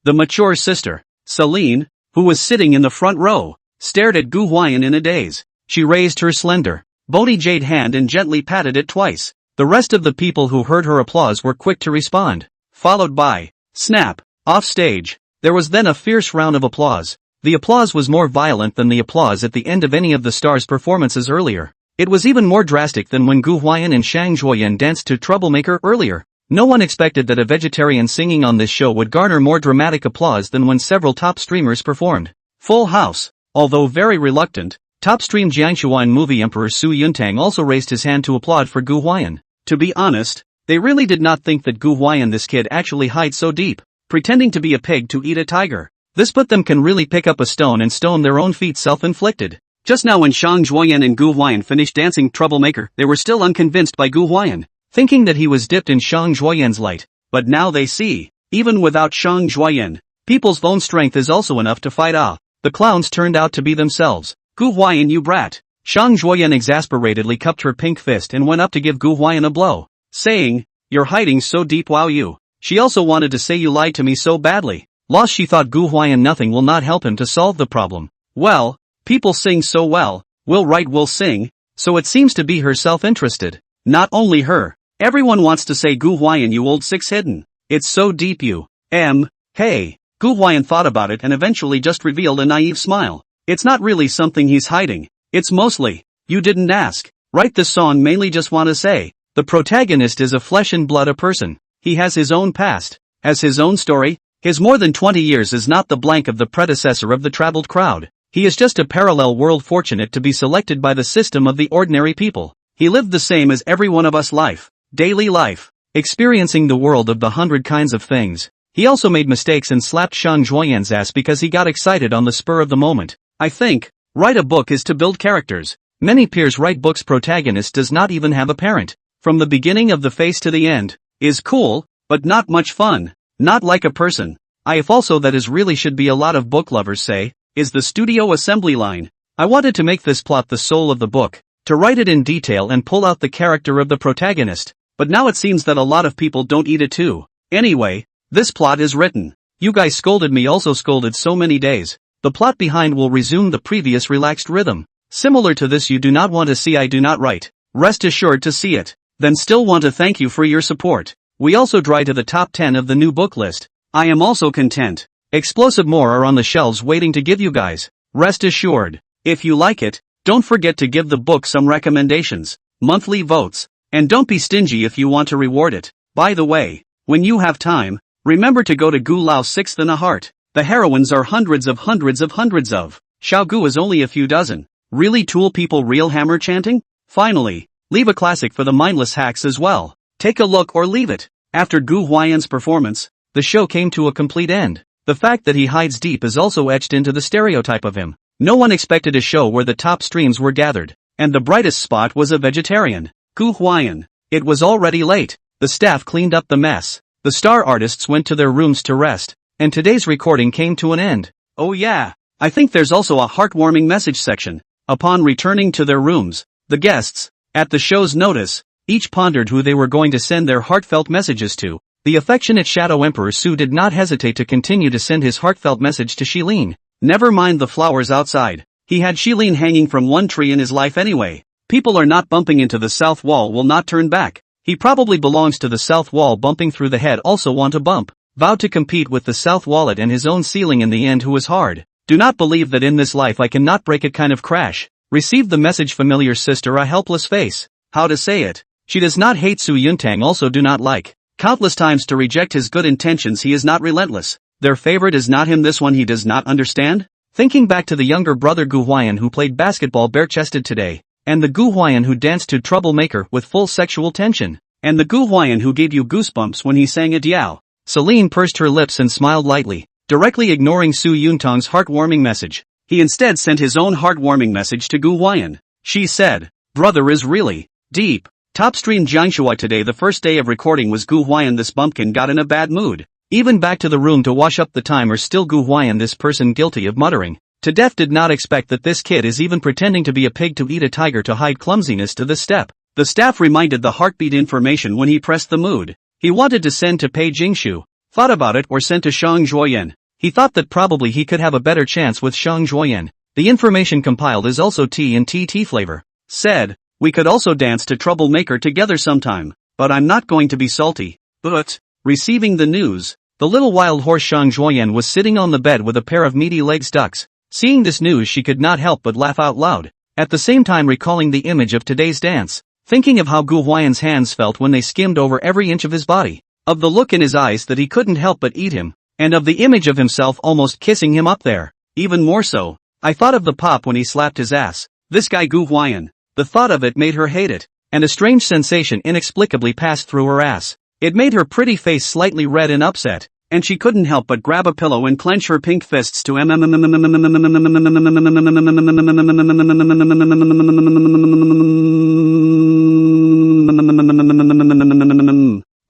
A: The mature sister, Celine, who was sitting in the front row, stared at Gu Huai'an in a daze. She raised her slender, bony jade hand and gently patted it twice. The rest of the people who heard her applause were quick to respond. Followed by, snap, off stage. There was then a fierce round of applause. The applause was more violent than the applause at the end of any of the stars' performances earlier. It was even more drastic than when Gu Huai'an and Shang Zhuoyan danced to Troublemaker earlier. No one expected that a vegetarian singing on this show would garner more dramatic applause than when several top streamers performed. Full house. Although very reluctant, top stream Jiangxuan movie emperor Su Yuntang also raised his hand to applaud for Gu Huai'an. To be honest, they really did not think that Gu Huai'an this kid actually hides so deep, pretending to be a pig to eat a tiger. This put them can really pick up a stone and stone their own feet self-inflicted. Just now when Shang Zhuoyan and Gu Huai'an finished dancing Troublemaker, they were still unconvinced by Gu Huai'an, thinking that he was dipped in Shang Zhuoyan's light. But now they see, even without Shang Zhuoyan, people's own strength is also enough to fight The clowns turned out to be themselves. Gu Huai'an, you brat. Shang Zhuoyan exasperatedly cupped her pink fist and went up to give Gu Huai'an a blow, saying, "You're hiding so deep, wow you." She also wanted to say you lied to me so badly. Lost she thought Gu Huai'an nothing will not help him to solve the problem. Well, people sing so well, will write will sing, so it seems to be her self-interested. Not only her. Everyone wants to say Gu Huai'an you old six hidden. It's so deep you. Hey. Gu Huai'an thought about it and eventually just revealed a naive smile. It's not really something he's hiding. It's mostly, you didn't ask. Write this song mainly just want to say, the protagonist is a flesh and blood a person. He has his own past, has his own story. His more than 20 years is not the blank of the predecessor of the traveled crowd. He is just a parallel world fortunate to be selected by the system of the ordinary people. He lived the same as every one of us daily life, experiencing the world of the 100 kinds of things. He also made mistakes and slapped Shang Zhuoyan's ass because he got excited on the spur of the moment. I think, write a book is to build characters. Many peers write books protagonist does not even have a parent. From the beginning of the face to the end, is cool, but not much fun. Not like a person. If also that is really should be a lot of book lovers say, is the studio assembly line. I wanted to make this plot the soul of the book, to write it in detail and pull out the character of the protagonist, but now it seems that a lot of people don't eat it too. Anyway, this plot is written. You guys scolded me also scolded so many days. The plot behind will resume the previous relaxed rhythm. Similar to this you do not want to see I do not write. Rest assured to see it. Then still want to thank you for your support. We also dry to the top 10 of the new book list. I am also content. Explosive more are on the shelves waiting to give you guys. Rest assured. If you like it, don't forget to give the book some recommendations, monthly votes, and don't be stingy if you want to reward it. By the way, when you have time, remember to go to Gu Lao's Sixth and a Heart. The heroines are hundreds of. Xiao Gu is only a few dozen. Really tool people real hammer chanting? Finally, leave a classic for the mindless hacks as well. Take a look or leave it. After Gu Huai'an's performance, the show came to a complete end. The fact that he hides deep is also etched into the stereotype of him. No one expected a show where the top streams were gathered, and the brightest spot was a vegetarian. Gu Huai'an. It was already late. The staff cleaned up the mess. The star artists went to their rooms to rest, and today's recording came to an end. Oh yeah, I think there's also a heartwarming message section. Upon returning to their rooms, the guests, at the show's notice, each pondered who they were going to send their heartfelt messages to. The affectionate Shadow Emperor Su did not hesitate to continue to send his heartfelt message to Shilin. Never mind the flowers outside. He had Shilin hanging from one tree in his life anyway. People are not bumping into the south wall will not turn back. He probably belongs to the south wall bumping through the head also want to bump. Vowed to compete with the south wallet and his own ceiling in the end who is hard. Do not believe that in this life I cannot break it kind of crash. Received the message familiar sister a helpless face. How to say it? She does not hate Su Yuntang also do not like. Countless times to reject his good intentions he is not relentless. Their favorite is not him this one he does not understand? Thinking back to the younger brother Gu Huai'an who played basketball bare-chested today, and the Gu Huai'an who danced to Troublemaker with full sexual tension, and the Gu Huai'an who gave you goosebumps when he sang a Diao. Celine pursed her lips and smiled lightly, directly ignoring Su Yuntang's heartwarming message. He instead sent his own heartwarming message to Gu Huai'an. She said, "Brother is really deep." Top stream Jiangshua today the first day of recording was Gu Huai'an this bumpkin got in a bad mood. Even back to the room to wash up the timer still Gu Huai'an this person guilty of muttering. To death did not expect that this kid is even pretending to be a pig to eat a tiger to hide clumsiness to this step. The staff reminded the heartbeat information when he pressed the mood. He wanted to send to Pei Jingshu. Thought about it or sent to Shang Zhuoyan. He thought that probably he could have a better chance with Shang Zhuoyan. The information compiled is also tea and tea flavor. Said, we could also dance to Troublemaker together sometime, but I'm not going to be salty. But, receiving the news, the little wild horse Shang Zhuoyan was sitting on the bed with a pair of meaty legs ducks. Seeing this news she could not help but laugh out loud, at the same time recalling the image of today's dance, thinking of how Gu Huai'an's hands felt when they skimmed over every inch of his body, of the look in his eyes that he couldn't help but eat him, and of the image of himself almost kissing him up there. Even more so, I thought of the pop when he slapped his ass. This guy Gu Huai'an. The thought of it made her hate it, and a strange sensation inexplicably passed through her ass. It made her pretty face slightly red and upset, and she couldn't help but grab a pillow and clench her pink fists to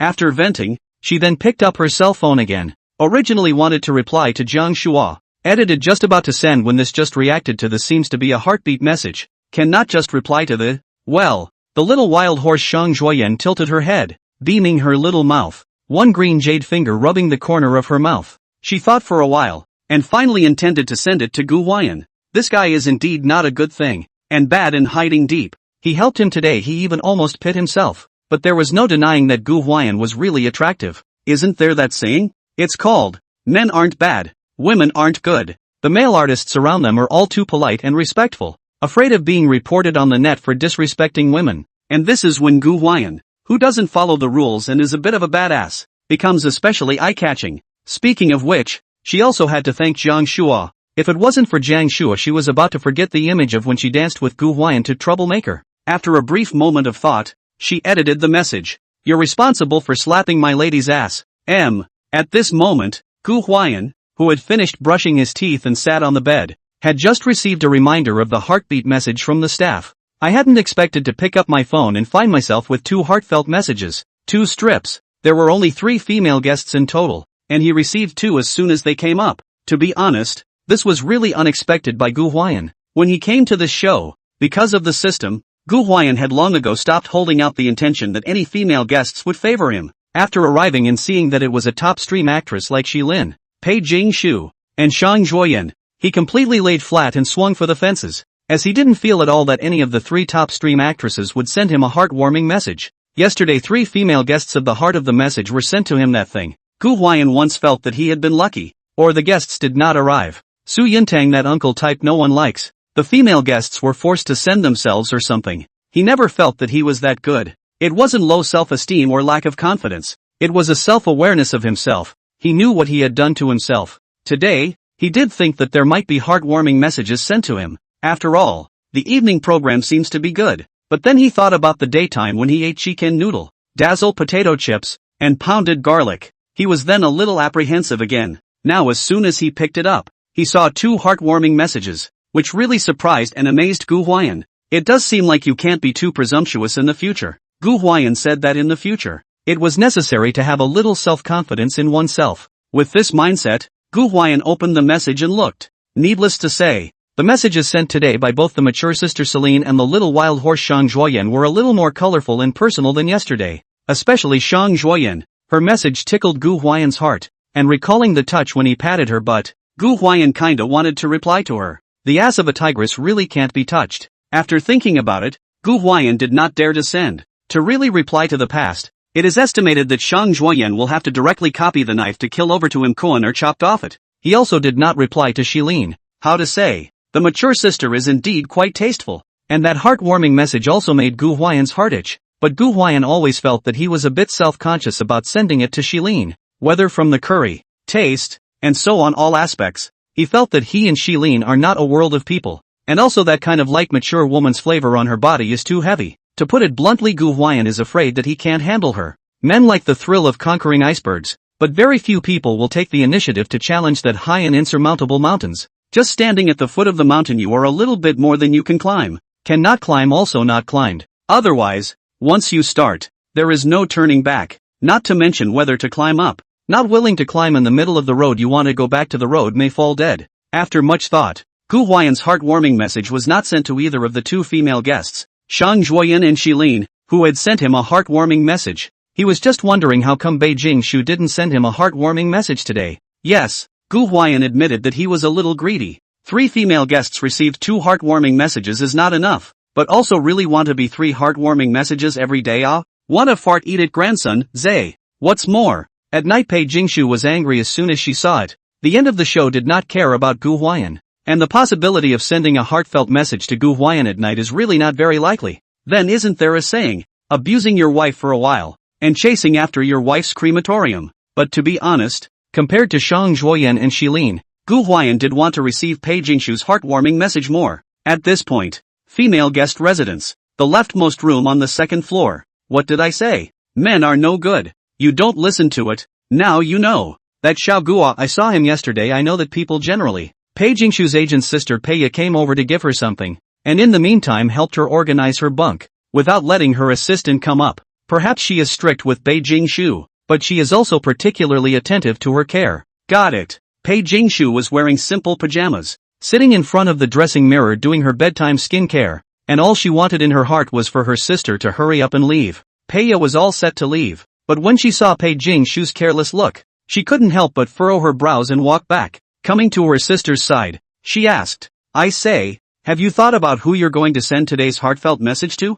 A: After venting, she then picked up her cell phone again. Originally wanted to reply to Jiang Shua. Edited just about to send when this just reacted to the seems to be a heartbeat message. Cannot just reply to the, well, the little wild horse Shang Zhuoyan tilted her head, beaming her little mouth, one green jade finger rubbing the corner of her mouth. She thought for a while, and finally intended to send it to Gu Huai'an. This guy is indeed not a good thing, and bad and hiding deep. He helped him today he even almost pit himself, but there was no denying that Gu Huai'an was really attractive. Isn't there that saying? It's called, men aren't bad, women aren't good. The male artists around them are all too polite and respectful, afraid of being reported on the net for disrespecting women. And this is when Gu Huai'an, who doesn't follow the rules and is a bit of a badass, becomes especially eye-catching. Speaking of which, she also had to thank Jiang Shua. If it wasn't for Jiang Shua she was about to forget the image of when she danced with Gu Huai'an to Troublemaker. After a brief moment of thought, she edited the message. You're responsible for slapping my lady's ass. At this moment, Gu Huai'an, who had finished brushing his teeth and sat on the bed, had just received a reminder of the heartbeat message from the staff. I hadn't expected to pick up my phone and find myself with two heartfelt messages, 2 strips. There were only 3 female guests in total, and he received 2 as soon as they came up. To be honest, this was really unexpected by Gu Huai'an. When he came to this show, because of the system, Gu Huai'an had long ago stopped holding out the intention that any female guests would favor him. After arriving and seeing that it was a top-stream actress like Xilin, Pei Jingshu, and Zhang Zhuoyan, he completely laid flat and swung for the fences, as he didn't feel at all that any of the 3 top-stream actresses would send him a heartwarming message. Yesterday 3 female guests of the heart of the message were sent to him that thing. Gu Huai'an once felt that he had been lucky, or the guests did not arrive. Su Yuntang, that uncle type no one likes. The female guests were forced to send themselves or something. He never felt that he was that good. It wasn't low self-esteem or lack of confidence. It was a self-awareness of himself. He knew what he had done to himself. Today, he did think that there might be heartwarming messages sent to him. After all, the evening program seems to be good. But then he thought about the daytime when he ate chicken noodle, dazzle potato chips, and pounded garlic. He was then a little apprehensive again. Now as soon as he picked it up, he saw 2 heartwarming messages, which really surprised and amazed Gu Huai'an. It does seem like you can't be too presumptuous in the future. Gu Huai'an said that in the future, it was necessary to have a little self-confidence in oneself. With this mindset, Gu Huai'an opened the message and looked. Needless to say, the messages sent today by both the mature sister Celine and the little wild horse Zhang Zhuoyan were a little more colorful and personal than yesterday. Especially Zhang Zhuoyan. Her message tickled Gu Huai'an's heart, and recalling the touch when he patted her butt, Gu Huai'an kinda wanted to reply to her. The ass of a tigress really can't be touched. After thinking about it, Gu Huai'an did not dare to send. To really reply to the past, it is estimated that Zhang Zhuoyan will have to directly copy the knife to kill over to him Koan or chopped off it. He also did not reply to Xilin. How to say, the mature sister is indeed quite tasteful. And that heartwarming message also made Gu Huai'an's heart itch. But Gu Huai'an always felt that he was a bit self-conscious about sending it to Xilin. Whether from the curry, taste, and so on all aspects, he felt that he and Xilin are not a world of people. And also that kind of like mature woman's flavor on her body is too heavy. To put it bluntly, Gu Huai'an is afraid that he can't handle her. Men like the thrill of conquering icebergs, but very few people will take the initiative to challenge that high and insurmountable mountains. Just standing at the foot of the mountain you are a little bit more than you can climb. Cannot climb also not climbed. Otherwise, once you start, there is no turning back. Not to mention whether to climb up. Not willing to climb in the middle of the road you want to go back to the road may fall dead. After much thought, Gu Huai'an's heartwarming message was not sent to either of the 2 female guests, Zhang Zhuoyan and Xilin, who had sent him a heartwarming message. He was just wondering how come Pei Jingshu didn't send him a heartwarming message today. Yes, Gu Huai'an admitted that he was a little greedy. 3 female guests received 2 heartwarming messages is not enough, but also really want to be 3 heartwarming messages every day. Want a fart eat it grandson, Zay. What's more, at night Pei Jingshu was angry as soon as she saw it. The end of the show did not care about Gu Huai'an, and the possibility of sending a heartfelt message to Gu Huai'an at night is really not very likely. Then isn't there a saying, abusing your wife for a while, and chasing after your wife's crematorium? But to be honest, compared to Zhang Zhuoyan and Xilin, Gu Huai'an did want to receive Pei Jingshu's heartwarming message more. At this point, female guest residence, the leftmost room on the 2nd floor. What did I say? Men are no good. You don't listen to it. Now you know. That Xiao Guo, I saw him yesterday. I know that people generally. Pei Jingshu's agent's sister Pei came over to give her something, and in the meantime helped her organize her bunk, without letting her assistant come up. Perhaps she is strict with Pei Jingshu, but she is also particularly attentive to her care. Got it. Pei Jingshu was wearing simple pajamas, sitting in front of the dressing mirror doing her bedtime skincare, and all she wanted in her heart was for her sister to hurry up and leave. Pei was all set to leave, but when she saw Pei Jingshu's careless look, she couldn't help but furrow her brows and walk back. Coming to her sister's side, she asked, I say, have you thought about who you're going to send today's heartfelt message to?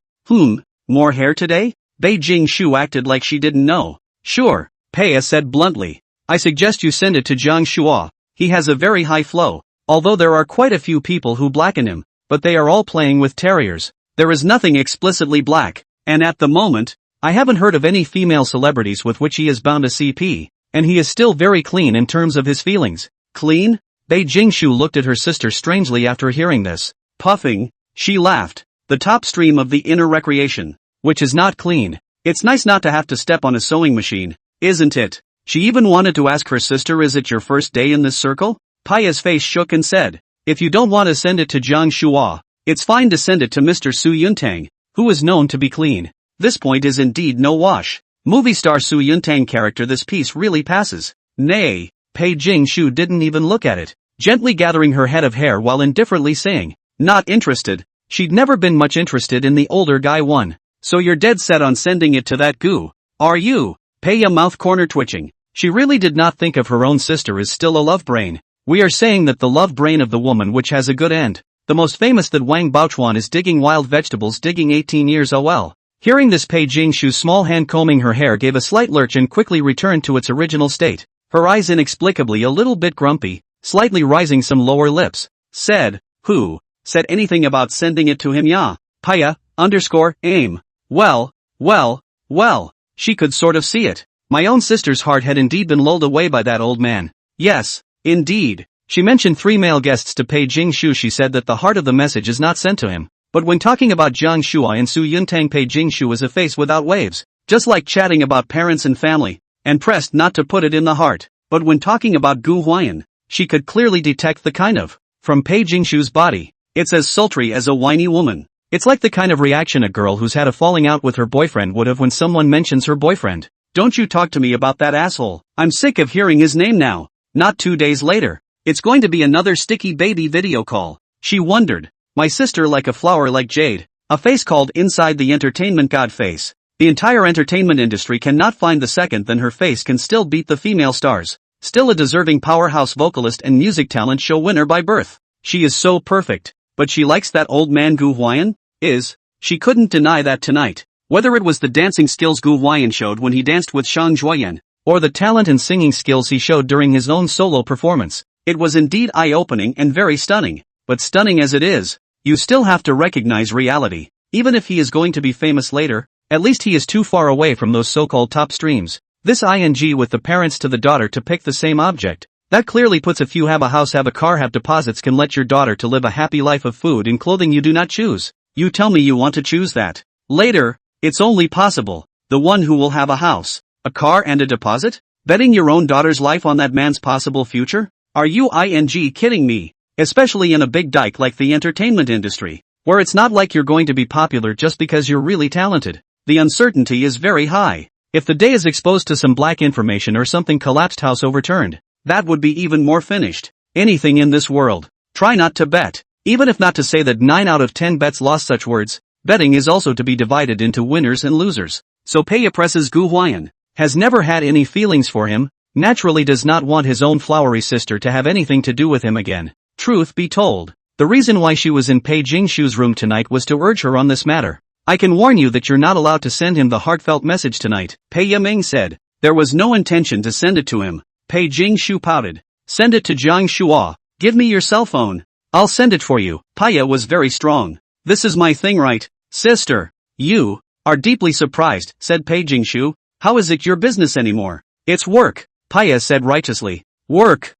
A: More hair today? Pei Jingshu acted like she didn't know. Sure, Pei said bluntly. I suggest you send it to Zhang Shua. He has a very high flow, although there are quite a few people who blacken him, but they are all playing with terriers. There is nothing explicitly black, and at the moment, I haven't heard of any female celebrities with which he is bound a CP, and he is still very clean in terms of his feelings. Clean? Pei Jingshu looked at her sister strangely after hearing this. Puffing, she laughed. The top stream of the inner recreation, which is not clean. It's nice not to have to step on a sewing machine, isn't it? She even wanted to ask her sister, is it your first day in this circle? Pei's face shook and said, if you don't want to send it to Zhang Shua, it's fine to send it to Mr. Su Yuntang, who is known to be clean. This point is indeed no wash. Movie star Su Yuntang character this piece really passes. Nay, Pei Jingshu didn't even look at it, gently gathering her head of hair while indifferently saying, not interested. She'd never been much interested in the older guy one. So you're dead set on sending it to that Gu, are you? Pei mouth corner twitching. She really did not think of her own sister as still a love brain. We are saying that the love brain of the woman which has a good end. The most famous that Wang Baochuan is digging wild vegetables digging 18 years OL. Hearing this, Pei Jingshu's small hand combing her hair gave a slight lurch and quickly returned to its original state. Her eyes inexplicably a little bit grumpy, slightly rising some lower lips. Said, who said anything about sending it to him ya? Paya, aim. Well, she could sort of see it. My own sister's heart had indeed been lulled away by that old man. Yes, indeed. She mentioned 3 male guests to Pei Jingshu. She said that the heart of the message is not sent to him. But when talking about Jiang Shuai and Su Yuntang, Pei Jingshu was a face without waves, just like chatting about parents and family, and pressed not to put it in the heart. But when talking about Gu Huai'an, she could clearly detect the kind of, from Pei Jingshu's body. It's as sultry as a whiny woman. It's like the kind of reaction a girl who's had a falling out with her boyfriend would have when someone mentions her boyfriend. Don't you talk to me about that asshole. I'm sick of hearing his name now. Not 2 days later. It's going to be another sticky baby video call. She wondered. My sister like a flower like jade. A face called inside the entertainment god face. The entire entertainment industry cannot find the second than her face can still beat the female stars. Still a deserving powerhouse vocalist and music talent show winner by birth. She is so perfect. But she likes that old man Gu Huai'an? She couldn't deny that tonight. Whether it was the dancing skills Gu Huai'an showed when he danced with Shang Zhuoyan, or the talent and singing skills he showed during his own solo performance, it was indeed eye-opening and very stunning. But stunning as it is, you still have to recognize reality. Even if he is going to be famous later, at least he is too far away from those so-called top streams. This ing with the parents to the daughter to pick the same object, that clearly puts if you have a house, have a car, have deposits, can let your daughter to live a happy life of food and clothing you do not choose. You tell me you want to choose that. Later, it's only possible. The one who will have a house, a car and a deposit? Betting your own daughter's life on that man's possible future? Are you kidding me? Especially in a big dike like the entertainment industry, where it's not like you're going to be popular just because you're really talented. The uncertainty is very high. If the day is exposed to some black information or something collapsed, house overturned, that would be even more finished. Anything in this world. Try not to bet. Even if not to say that 9 out of 10 bets lost. Such words. Betting is also to be divided into winners and losers. So Pei presses Gu Huai'an. Has never had any feelings for him, naturally does not want his own flowery sister to have anything to do with him again. Truth be told, the reason why she was in Pei Jingshu's room tonight was to urge her on this matter. I can warn you that you're not allowed to send him the heartfelt message tonight, Pei Yiming said. There was no intention to send it to him. Pei Jingshu pouted. Send it to Jiang Shua. Give me your cell phone. I'll send it for you. Paya was very strong. This is my thing, right, sister? You are deeply surprised, said Pei Jingshu. How is it your business anymore? It's work, Paya said righteously. Work?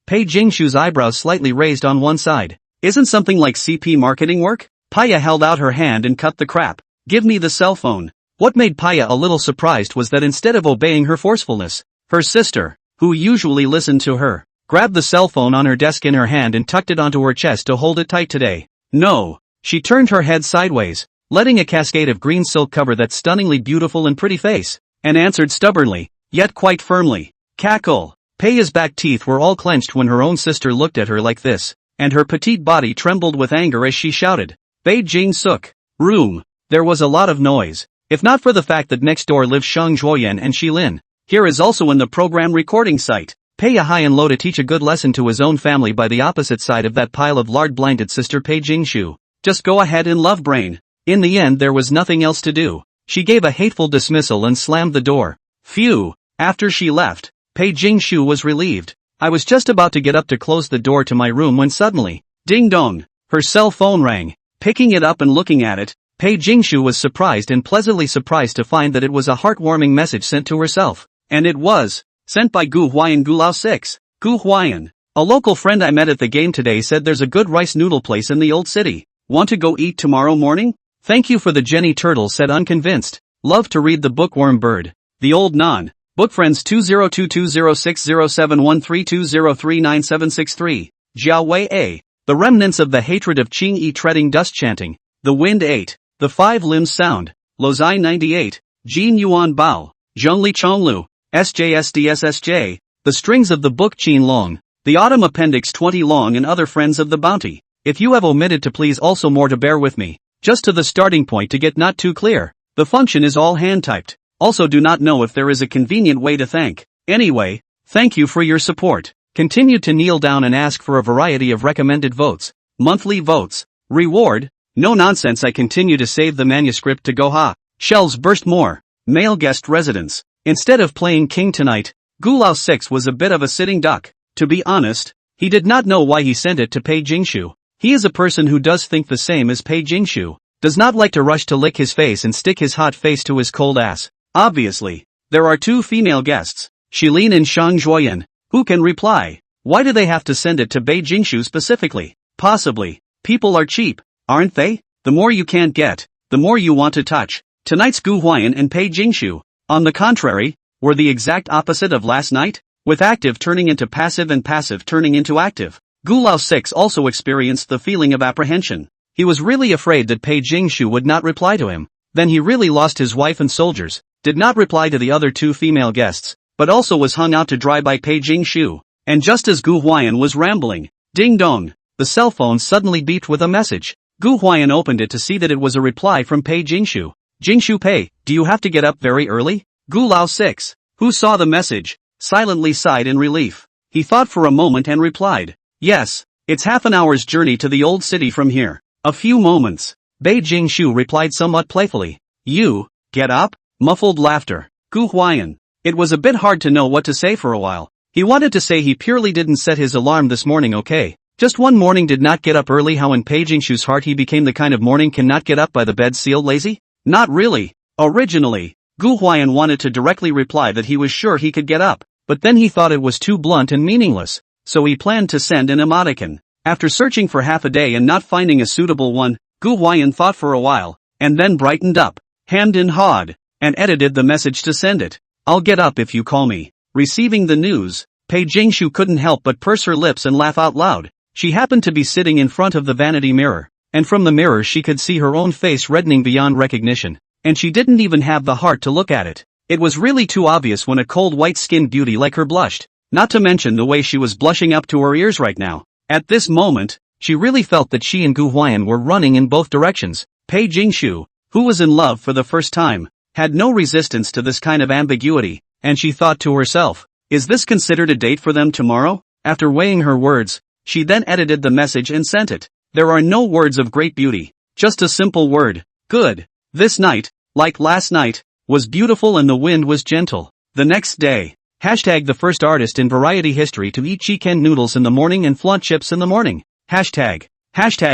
A: Pei Jingshu's eyebrows slightly raised on one side. Isn't something like CP marketing work? Paya held out her hand and cut the crap. Give me the cell phone. What made Paya a little surprised was that instead of obeying her forcefulness, her sister, who usually listened to her, grabbed the cell phone on her desk in her hand and tucked it onto her chest to hold it tight today. No. She turned her head sideways, letting a cascade of green silk cover that stunningly beautiful and pretty face, and answered stubbornly, yet quite firmly. Cackle. Paya's back teeth were all clenched when her own sister looked at her like this, and her petite body trembled with anger as she shouted, Bei Jing Suk. Room. There was a lot of noise, if not for the fact that next door lived Shang Zhuoyan and Shilin. Here is also in the program recording site. Pei high and low to teach a good lesson to his own family by the opposite side of that pile of lard blinded sister Pei Jingshu. Just go ahead and love brain. In the end there was nothing else to do. She gave a hateful dismissal and slammed the door. Phew. After she left, Pei Jingshu was relieved. I was just about to get up to close the door to my room when suddenly, ding dong, her cell phone rang. Picking it up and looking at it, Pei Jingshu was surprised and pleasantly surprised to find that it was a heartwarming message sent to herself. And it was sent by Gu Huai'an Gulao 6. Gu Huai'an, a local friend I met at the game today, said there's a good rice noodle place in the old city. Want to go eat tomorrow morning? Thank you for the Jenny Turtle said unconvinced. Love to read the bookworm bird. The old non. Book friends 202206071320397763. Jiao Wei A. The remnants of the hatred of Qing Yi treading dust chanting. The wind 8. The 5 limbs sound. Lozai 98. Jin Yuan Bao, Zhongli Chonglu, SJSDSSJ, The Strings of the Book Qin Long, The Autumn Appendix 20 Long and Other Friends of the Bounty. If you have omitted to please also more to bear with me. Just to the starting point to get not too clear. The function is all hand-typed. Also do not know if there is a convenient way to thank. Anyway, thank you for your support. Continue to kneel down and ask for a variety of recommended votes. Monthly votes. Reward. No nonsense. I continue to save the manuscript to go ha. Shelves burst more. Male guest residence. Instead of playing king tonight, Gu Lao 6 was a bit of a sitting duck. To be honest, he did not know why he sent it to Pei Jingshu. He is a person who does think the same as Pei Jingshu. Does not like to rush to lick his face and stick his hot face to his cold ass. Obviously, there are two female guests, Shilin and Shang Huai'an. Who can reply? Why do they have to send it to Pei Jingshu specifically? Possibly. People are cheap, aren't they? The more you can't get, the more you want to touch. Tonight's Gu Huai'an and Pei Jingshu, on the contrary, were the exact opposite of last night, with active turning into passive and passive turning into active. Gu Lao 6 also experienced the feeling of apprehension. He was really afraid that Pei Jingshu would not reply to him. Then he really lost his wife and soldiers, did not reply to the other two female guests, but also was hung out to dry by Pei Jingshu. And just as Gu Huai'an was rambling, ding dong, the cell phone suddenly beeped with a message. Gu Huai'an opened it to see that it was a reply from Pei Jingshu. Jingshu Pei, do you have to get up very early? Gu Lao 6, who saw the message, silently sighed in relief. He thought for a moment and replied, yes, it's half an hour's journey to the old city from here. A few moments. Pei Jingshu replied somewhat playfully. You, get up? Muffled laughter. Gu Huai'an. It was a bit hard to know what to say for a while. He wanted to say he purely didn't set his alarm this morning, okay? Just one morning did not get up early. How in Pei Jingshu's heart he became the kind of morning cannot get up by the bed seal lazy? Not really. Originally, Gu Huai'an wanted to directly reply that he was sure he could get up, but then he thought it was too blunt and meaningless, so he planned to send an emoticon. After searching for half a day and not finding a suitable one, Gu Huai'an thought for a while, and then brightened up, hemmed and hawed, and edited the message to send it. I'll get up if you call me. Receiving the news, Pei Jingshu couldn't help but purse her lips and laugh out loud. She happened to be sitting in front of the vanity mirror, and from the mirror she could see her own face reddening beyond recognition, and she didn't even have the heart to look at it. It was really too obvious when a cold white-skinned beauty like her blushed, not to mention the way she was blushing up to her ears right now. At this moment, she really felt that she and Gu Huai'an were running in both directions. Pei Jingshu, who was in love for the first time, had no resistance to this kind of ambiguity, and she thought to herself, is this considered a date for them tomorrow? After weighing her words, she then edited the message and sent it. There are no words of great beauty, just a simple word, good. This night, like last night, was beautiful and the wind was gentle. The next day, hashtag the first artist in variety history to eat chicken noodles in the morning and flaunt chips in the morning. Hashtag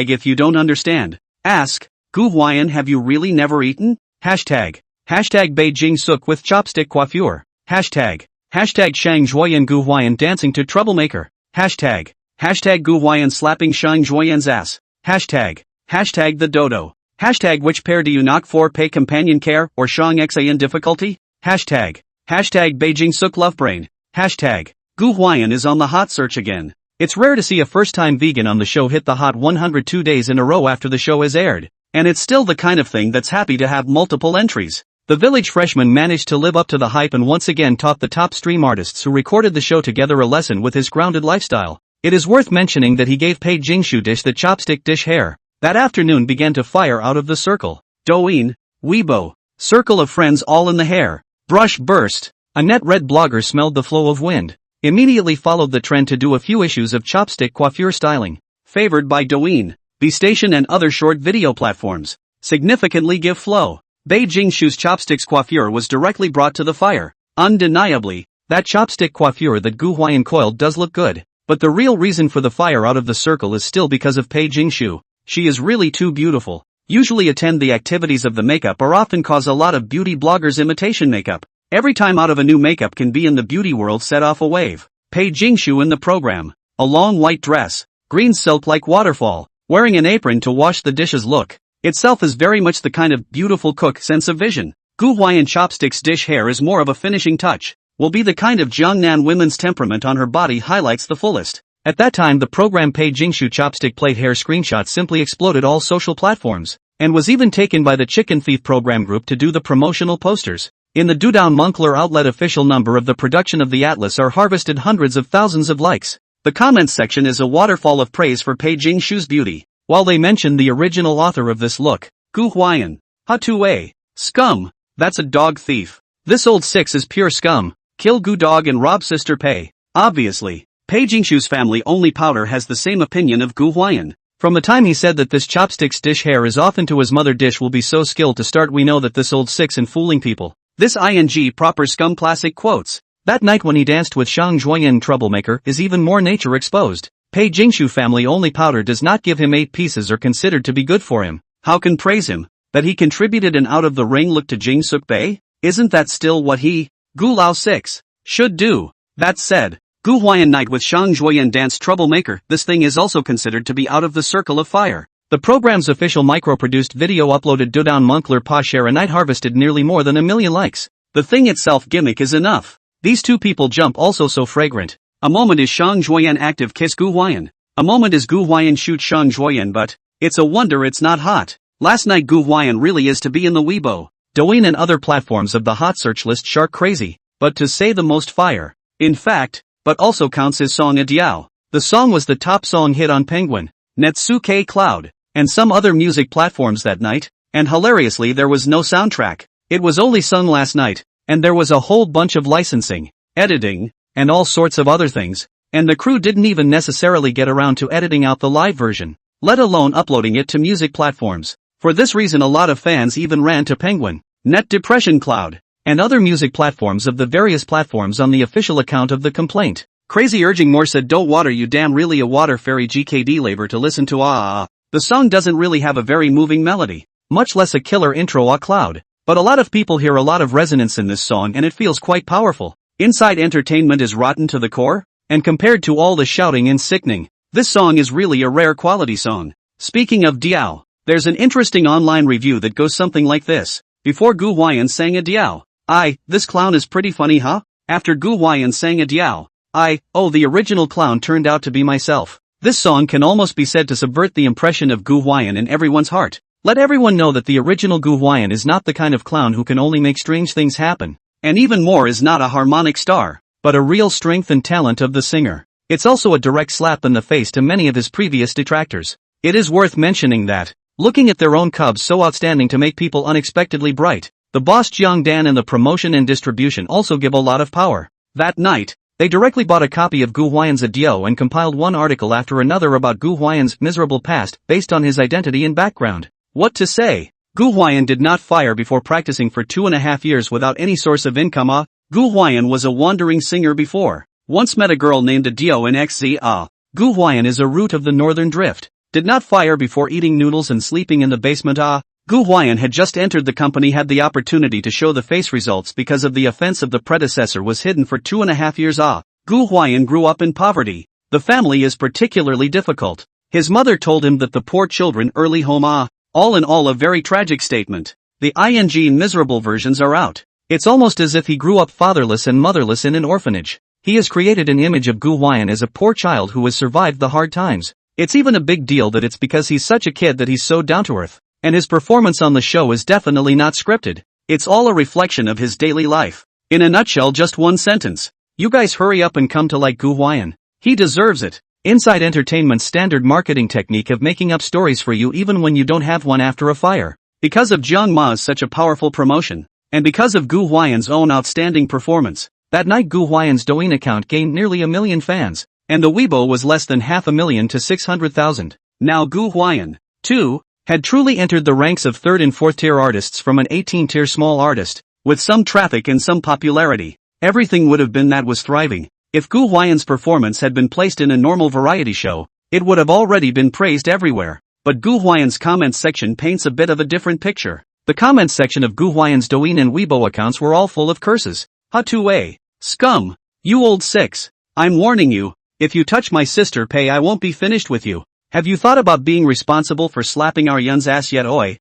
A: if you don't understand, ask, Gu Huai'an, have you really never eaten? Hashtag Pei Jingshu with chopstick coiffure. Hashtag Shang Huai'an Gu Huai'an dancing to Troublemaker. Hashtag Gu Huai'an slapping Shang Huai'an's ass. Hashtag the dodo. Hashtag which pair do you knock for, Pei companion care or Shang Xan difficulty? Hashtag Pei Jingshu lovebrain. Hashtag Gu Huai'an is on the hot search again. It's rare to see a first-time vegan on the show hit the hot 102 days in a row after the show is aired. And it's still the kind of thing that's happy to have multiple entries. The village freshman managed to live up to the hype and once again taught the top stream artists who recorded the show together a lesson with his grounded lifestyle. It is worth mentioning that he gave Pei Jingshu dish the chopstick dish hair. That afternoon began to fire out of the circle. Douyin, Weibo, circle of friends all in the hair. Brush burst. A net red blogger smelled the flow of wind. Immediately followed the trend to do a few issues of chopstick coiffure styling. Favored by Douyin, B-Station and other short video platforms. Significantly give flow. Pei Jingshu's chopsticks coiffure was directly brought to the fire. Undeniably, that chopstick coiffure that Gu Huai'an coiled does look good. But the real reason for the fire out of the circle is still because of Pei Jingshu. She is really too beautiful. Usually attend the activities of the makeup or often cause a lot of beauty bloggers imitation makeup. Every time out of a new makeup can be in the beauty world set off a wave. Pei Jingshu in the program. A long white dress. Green silk like waterfall. Wearing an apron to wash the dishes look. Itself is very much the kind of beautiful cook sense of vision. Gu Huai'an chopsticks dish hair is more of a finishing touch. Will be the kind of Jiangnan women's temperament on her body highlights the fullest. At that time the program Pei Jingshu chopstick plate hair screenshot simply exploded all social platforms. and was even taken by the Chicken Thief program group to do the promotional posters. In the Dudown Moncler outlet official number of the production of the Atlas are harvested hundreds of thousands of likes. The comments section is a waterfall of praise for Pei Jingshu's beauty, while they mention the original author of this look, Gu Huai'an. Ha-2-a. Scum. That's a dog thief. This old six is pure scum. Kill Gu dog and rob sister Pei. Obviously, Pei Jingshu's family only powder has the same opinion of Gu Huai'an. From the time he said that this chopsticks dish hair is off into his mother dish will be so skilled to start, we know that this old six in fooling people. This ing proper scum classic quotes. That night when he danced with Shang Zhuoyan troublemaker is even more nature exposed. Pei Jingshu family only powder does not give him 8 pieces or considered to be good for him. How can praise him? That he contributed an out of the ring look to Jing Suk Bei? Isn't that still what he, Gu Lao 6, should do? That said, Gu Huai'an night with Shang Zhuoyan dance troublemaker, this thing is also considered to be out of the circle of fire. The program's official micro-produced video uploaded Dudown Moncler Pa Share a night harvested nearly more than 1 million likes. The thing itself gimmick is enough. These two people jump also so fragrant. A moment is Shang Zhuoyan active kiss Gu Huai'an. A moment is Gu Huai'an shoot Shang Zhuoyan, but it's a wonder it's not hot. Last night Gu Huai'an really is to be in the Weibo, Douyin and other platforms of the hot search list shark crazy, but to say the most fire. In fact, but also counts his song Adiao. The song was the top song hit on Penguin, Netsuke Cloud, and some other music platforms that night, and hilariously there was no soundtrack. It was only sung last night, and there was a whole bunch of licensing, editing, and all sorts of other things, and the crew didn't even necessarily get around to editing out the live version, let alone uploading it to music platforms. For this reason a lot of fans even ran to Penguin, Net Depression Cloud, and other music platforms of the various platforms on the official account of the complaint. Crazy urging more said don't water you damn really a water fairy GKD labor to listen to The song doesn't really have a very moving melody, much less a killer intro Cloud, but a lot of people hear a lot of resonance in this song and it feels quite powerful. Inside entertainment is rotten to the core, and compared to all the shouting and sickening, this song is really a rare quality song. Speaking of Diao, there's an interesting online review that goes something like this. Before Gu Huai'an sang a Diao, this clown is pretty funny huh? After Gu Huai'an sang a Diao, the original clown turned out to be myself. This song can almost be said to subvert the impression of Gu Huai'an in everyone's heart. Let everyone know that the original Gu Huai'an is not the kind of clown who can only make strange things happen, and even more is not a harmonic star, but a real strength and talent of the singer. It's also a direct slap in the face to many of his previous detractors. It is worth mentioning that, looking at their own cubs so outstanding to make people unexpectedly bright, the boss Jiang Dan and the promotion and distribution also give a lot of power. That night, they directly bought a copy of Gu Huai'an's Adieu and compiled one article after another about Gu Huai'an's miserable past based on his identity and background. What to say? Gu Huai'an did not fire before practicing for 2.5 years without any source of income. Gu Huai'an was a wandering singer before. Once met a girl named Adieu in XZ. Gu Huai'an is a root of the Northern Drift. Did not fire before eating noodles and sleeping in the basement. Gu Huai'an had just entered the company, had the opportunity to show the face results because of the offense of the predecessor was hidden for 2.5 years. Gu Huai'an grew up in poverty. The family is particularly difficult. His mother told him that the poor children early home. All in all a very tragic statement. The ing miserable versions are out. It's almost as if he grew up fatherless and motherless in an orphanage. He has created an image of Gu Huai'an as a poor child who has survived the hard times. It's even a big deal that it's because he's such a kid that he's so down to earth. And his performance on the show is definitely not scripted. It's all a reflection of his daily life. In a nutshell, just one sentence. You guys hurry up and come to like Gu Huai'an. He deserves it. Inside Entertainment's standard marketing technique of making up stories for you even when you don't have one after a fire. Because of Jiang Ma's such a powerful promotion, and because of Gu Huai'an's own outstanding performance, that night Gu Huai'an's Douyin account gained nearly 1 million fans, and the Weibo was less than 500,000 to 600,000. Now Gu Huai'an, too, had truly entered the ranks of 3rd and 4th tier artists from an 18-tier small artist, with some traffic and some popularity. Everything would have been that was thriving. If Gu Huai'an's performance had been placed in a normal variety show, it would have already been praised everywhere. But Gu Huai'an's comments section paints a bit of a different picture. The comments section of Gu Huai'an's Douyin and Weibo accounts were all full of curses. Ha-2-a. Scum. You old six. I'm warning you, if you touch my sister Pei I won't be finished with you. Have you thought about being responsible for slapping our Yun's ass yet oi?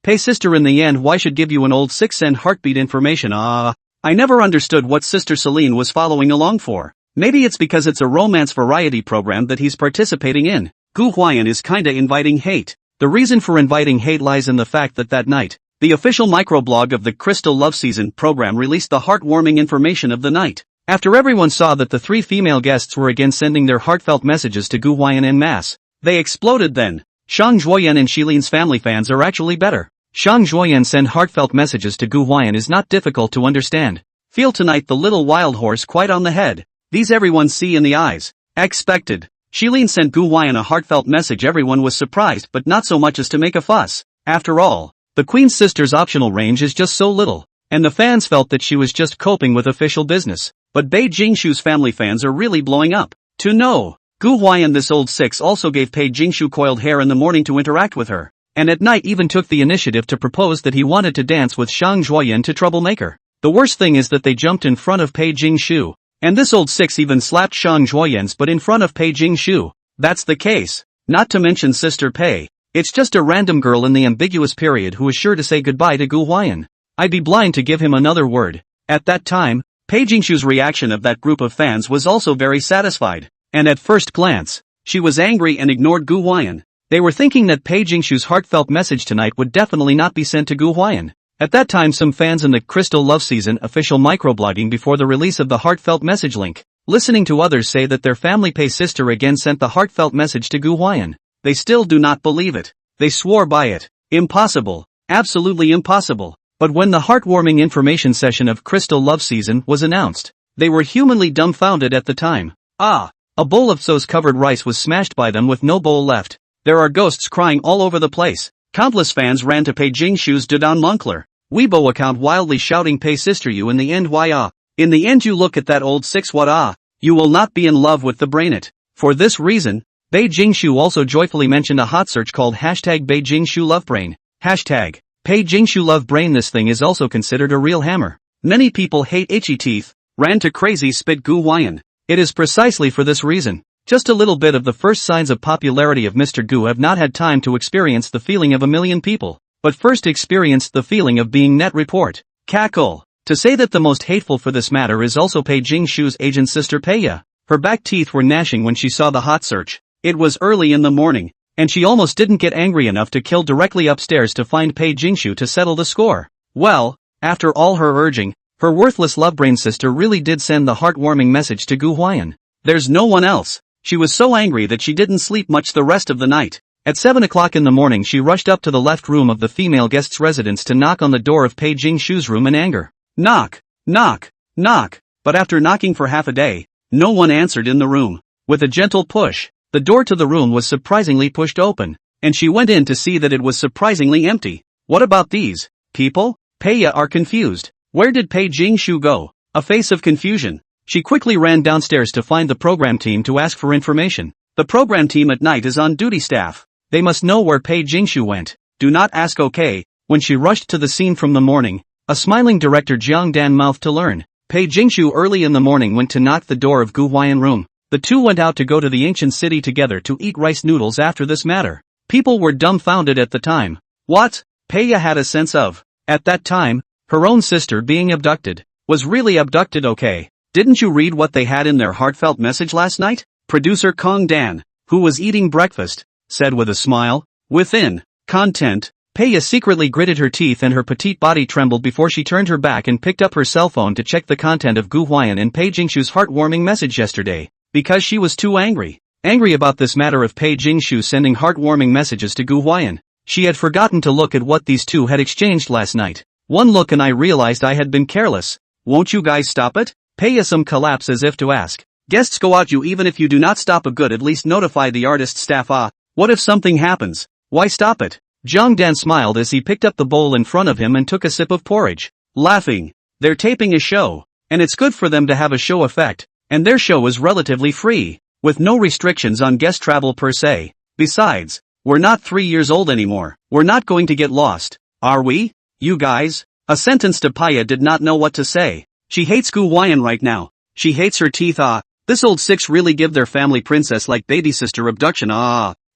A: Pei sister in the end why should give you an old 6-cent heartbeat information I never understood what Sister Celine was following along for. Maybe it's because it's a romance variety program that he's participating in. Gu Huai'an is kinda inviting hate. The reason for inviting hate lies in the fact that that night, the official microblog of the Crystal Love Season program released the heartwarming information of the night. After everyone saw that the 3 female guests were again sending their heartfelt messages to Gu Huai'an en masse, they exploded then. Shang Zhuoyan and Shilin's family fans are actually better. Shang Zhuoyan send heartfelt messages to Gu Huai'an is not difficult to understand. Feel tonight the little wild horse quite on the head. These everyone see in the eyes. Expected. Shilin sent Gu Huai'an a heartfelt message. Everyone was surprised but not so much as to make a fuss. After all, the Queen's sister's optional range is just so little, and the fans felt that she was just coping with official business. But Pei Jingshu's family fans are really blowing up. To know, Gu Huai'an this old six also gave Pei Jingshu coiled hair in the morning to interact with her, and at night even took the initiative to propose that he wanted to dance with Shang Zhuoyan to troublemaker. The worst thing is that they jumped in front of Pei Jingshu, and this old six even slapped Shang Zhuoyan's butt in front of Pei Jingshu. That's the case. Not to mention Sister Pei. It's just a random girl in the ambiguous period who is sure to say goodbye to Gu Huai'an. I'd be blind to give him another word. At that time, Pei Jingshu's reaction of that group of fans was also very satisfied, and at first glance, she was angry and ignored Gu Huai'an. They were thinking that Pei Jingshu's heartfelt message tonight would definitely not be sent to Gu Huai'an. At that time some fans in the Crystal Love Season official microblogging before the release of the heartfelt message link, listening to others say that their family Pei sister again sent the heartfelt message to Gu Huai'an. They still do not believe it. They swore by it. Impossible. Absolutely impossible. But when the heartwarming information session of Crystal Love Season was announced, they were humanly dumbfounded at the time. A bowl of sauce covered rice was smashed by them with no bowl left. There are ghosts crying all over the place. Countless fans ran to Pei Jingshu's Dedon Moncler Weibo account wildly shouting Pei sister you in the end why in the end you look at that old six what you will not be in love with the brain it. For this reason, Pei Jingshu also joyfully mentioned a hot search called hashtag Pei Jingshu Love Brain. Hashtag Pei Jingshu Love Brain. This thing is also considered a real hammer. Many people hate itchy teeth, ran to crazy spit Gu Huai'an. It is precisely for this reason. Just a little bit of the first signs of popularity of Mr. Gu have not had time to experience the feeling of a million people, but first experienced the feeling of being net report. Cackle. To say that the most hateful for this matter is also Pei Jingshu's agent sister Peiya. Her back teeth were gnashing when she saw the hot search. It was early in the morning, and she almost didn't get angry enough to kill directly upstairs to find Pei Jingshu to settle the score. Well, after all her urging, her worthless love-brain sister really did send the heartwarming message to Gu Huai'an. There's no one else. She was so angry that she didn't sleep much the rest of the night. At 7 o'clock in the morning she rushed up to the left room of the female guest's residence to knock on the door of Pei Jingshu's room in anger. Knock, knock, knock. But after knocking for half a day, no one answered in the room. With a gentle push, the door to the room was surprisingly pushed open, and she went in to see that it was surprisingly empty. What about these people? Peiya are confused. Where did Pei Jingshu go? A face of confusion. She quickly ran downstairs to find the program team to ask for information. The program team at night is on duty staff. They must know where Pei Jingshu went. Do not ask okay. When she rushed to the scene from the morning, a smiling director Jiang Dan mouthed to learn. Pei Jingshu early in the morning went to knock the door of Gu Huai'an room. The two went out to go to the ancient city together to eat rice noodles after this matter. People were dumbfounded at the time. What? Peiya had a sense of, at that time, her own sister being abducted. Was really abducted okay? Didn't you read what they had in their heartfelt message last night? Producer Kong Dan, who was eating breakfast, said with a smile. Within content, Peiya secretly gritted her teeth and her petite body trembled before she turned her back and picked up her cell phone to check the content of Gu Huai'an and Pei Jingshu's heartwarming message yesterday. Because she was too angry. Angry about this matter of Pei Jingshu sending heartwarming messages to Gu Huai'an. She had forgotten to look at what these two had exchanged last night. One look and I realized I had been careless. Won't you guys stop it? Peiya some collapse as if to ask. Guests go out you even if you do not stop a good at least notify the artist staff what if something happens? Why stop it? Jiang Dan smiled as he picked up the bowl in front of him and took a sip of porridge. Laughing. They're taping a show. And it's good for them to have a show effect. And their show is relatively free, with no restrictions on guest travel per se. Besides, we're not 3 years old anymore. We're not going to get lost, are we? You guys? A sentence to Peiya did not know what to say. She hates Gu Huai'an right now. She hates her teeth. This old six really give their family princess like baby sister abduction.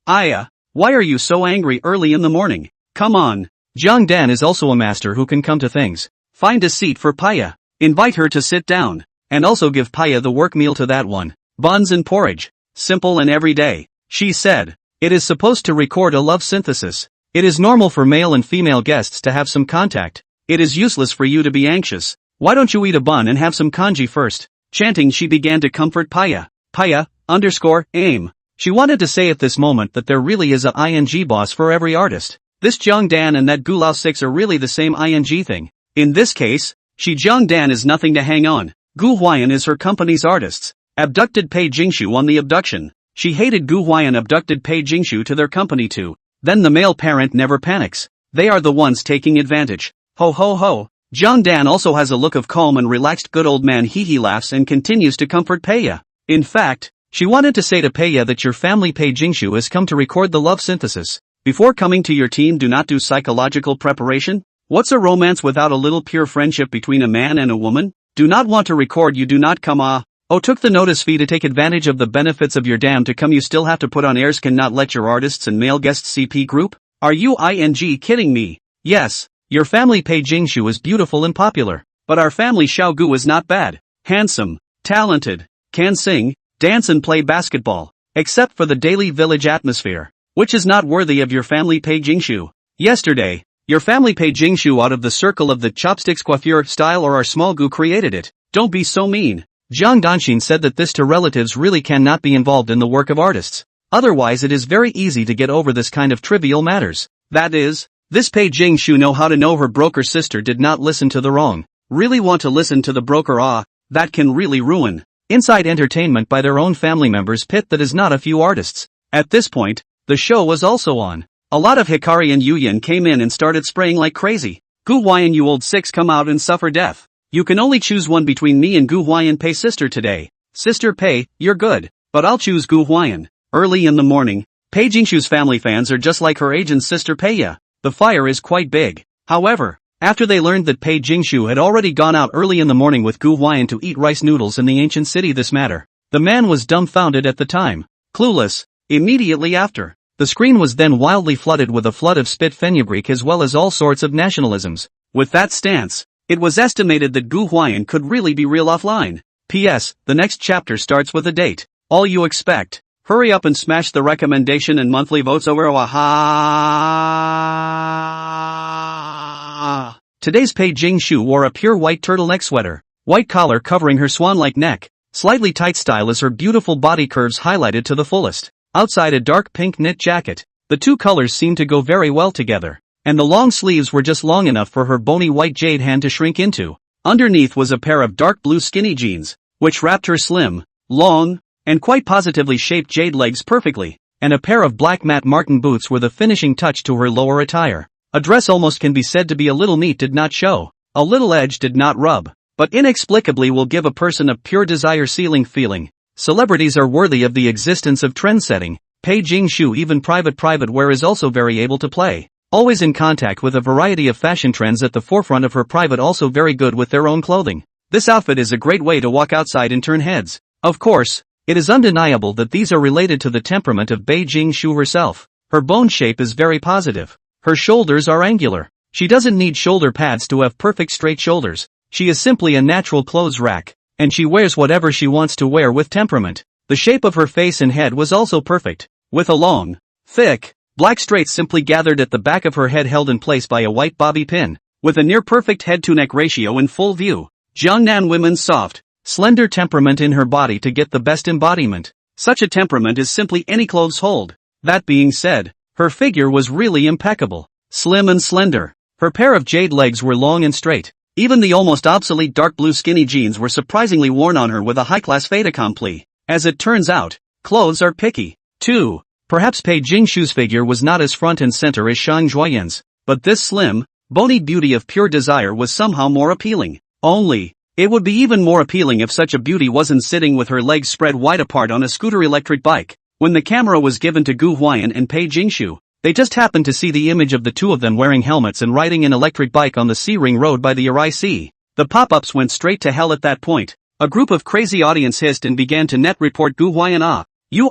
A: Aya, why are you so angry early in the morning? Come on. Jiang Dan is also a master who can come to things. Find a seat for Peiya. Invite her to sit down. And also give Peiya the work meal to that one. Buns and porridge. Simple and everyday. She said. It is supposed to record a love synthesis. It is normal for male and female guests to have some contact. It is useless for you to be anxious. Why don't you eat a bun and have some kanji first? Chanting, she began to comfort Paya. Paya_aim. She wanted to say at this moment that there really is a ing boss for every artist. This Jiangdan and that Gu Huai'an are really the same ing thing. In this case, she Jiangdan is nothing to hang on. Gu Huai'an is her company's artists. Abducted Pei Jingshu on the abduction. She hated Gu Huai'an abducted Pei Jingshu to their company too. Then the male parent never panics. They are the ones taking advantage. Ho ho ho. Jiangdan also has a look of calm and relaxed good old man. He laughs and continues to comfort Peiya. In fact, she wanted to say to Peiya that your family Pei Jingshu has come to record the love synthesis. Before coming to your team, do not do psychological preparation? What's a romance without a little pure friendship between a man and a woman? Do not want to record, you do not come took the notice fee to take advantage of the benefits of your dam to come, you still have to put on airs, cannot let your artists and male guests CP group? Are you kidding me? Yes, your family Pei Jingshu is beautiful and popular, but our family Xiao Gu is not bad, handsome, talented, can sing, dance and play basketball, except for the daily village atmosphere, which is not worthy of your family Pei Jingshu. Yesterday, your family Pei Jingshu out of the circle of the chopsticks coiffure style, or our small Gu created it. Don't be so mean. Zhang Danxin said that this to relatives really cannot be involved in the work of artists. Otherwise it is very easy to get over this kind of trivial matters. That is, this Pei Jingshu know how to know her broker sister did not listen to the wrong. Really want to listen to the broker, that can really ruin. Inside entertainment by their own family members pit that is not a few artists. At this point, the show was also on. A lot of Hikari and Yuyan came in and started spraying like crazy. Gu Huai'an, you old six, come out and suffer death. You can only choose one between me and Gu Huai'an. Pei sister today. Sister Pei, you're good, but I'll choose Gu Huai'an. Early in the morning, Pei Jingshu's family fans are just like her aging sister Peiya. The fire is quite big. However, after they learned that Pei Jingshu had already gone out early in the morning with Gu Huai'an to eat rice noodles in the ancient city, this matter, the man was dumbfounded at the time. Clueless. Immediately after, the screen was then wildly flooded with a flood of spit fenugreek as well as all sorts of nationalisms. With that stance, it was estimated that Gu Huai'an could really be real offline. P.S. The next chapter starts with a date. All you expect. Hurry up and smash the recommendation and monthly votes over. Today's Pei Jingshu wore a pure white turtleneck sweater, white collar covering her swan-like neck, slightly tight style as her beautiful body curves highlighted to the fullest. Outside a dark pink knit jacket. The two colors seemed to go very well together, and the long sleeves were just long enough for her bony white jade hand to shrink into. Underneath was a pair of dark blue skinny jeans, which wrapped her slim, long, and quite positively shaped jade legs perfectly, and a pair of black matte Martin boots were the finishing touch to her lower attire. A dress almost can be said to be a little neat, did not show, a little edge did not rub, but inexplicably will give a person a pure desire-sealing feeling. Celebrities are worthy of the existence of trend-setting. Pei Jingshu even private wear is also very able to play. Always in contact with a variety of fashion trends at the forefront of her private, also very good with their own clothing. This outfit is a great way to walk outside and turn heads. Of course, it is undeniable that these are related to the temperament of Pei Jingshu herself. Her bone shape is very positive. Her shoulders are angular. She doesn't need shoulder pads to have perfect straight shoulders. She is simply a natural clothes rack, and she wears whatever she wants to wear with temperament. The shape of her face and head was also perfect, with a long, thick, black straight simply gathered at the back of her head, held in place by a white bobby pin, with a near-perfect head-to-neck ratio in full view. Jiangnan women's soft, slender temperament in her body to get the best embodiment. Such a temperament is simply any clothes hold. That being said, her figure was really impeccable, slim and slender. Her pair of jade legs were long and straight. Even the almost obsolete dark blue skinny jeans were surprisingly worn on her with a high-class fait accompli. As it turns out, clothes are picky, too. Perhaps Pei Jingshu's figure was not as front and center as Shang Zhuoyan's, but this slim, bony beauty of pure desire was somehow more appealing. Only, it would be even more appealing if such a beauty wasn't sitting with her legs spread wide apart on a scooter electric bike. When the camera was given to Gu Huai'an and Pei Jingshu, they just happened to see the image of the two of them wearing helmets and riding an electric bike on the C-ring road by the Uri Sea. The pop-ups went straight to hell at that point. A group of crazy audience hissed and began to net report Gu Huai'an. You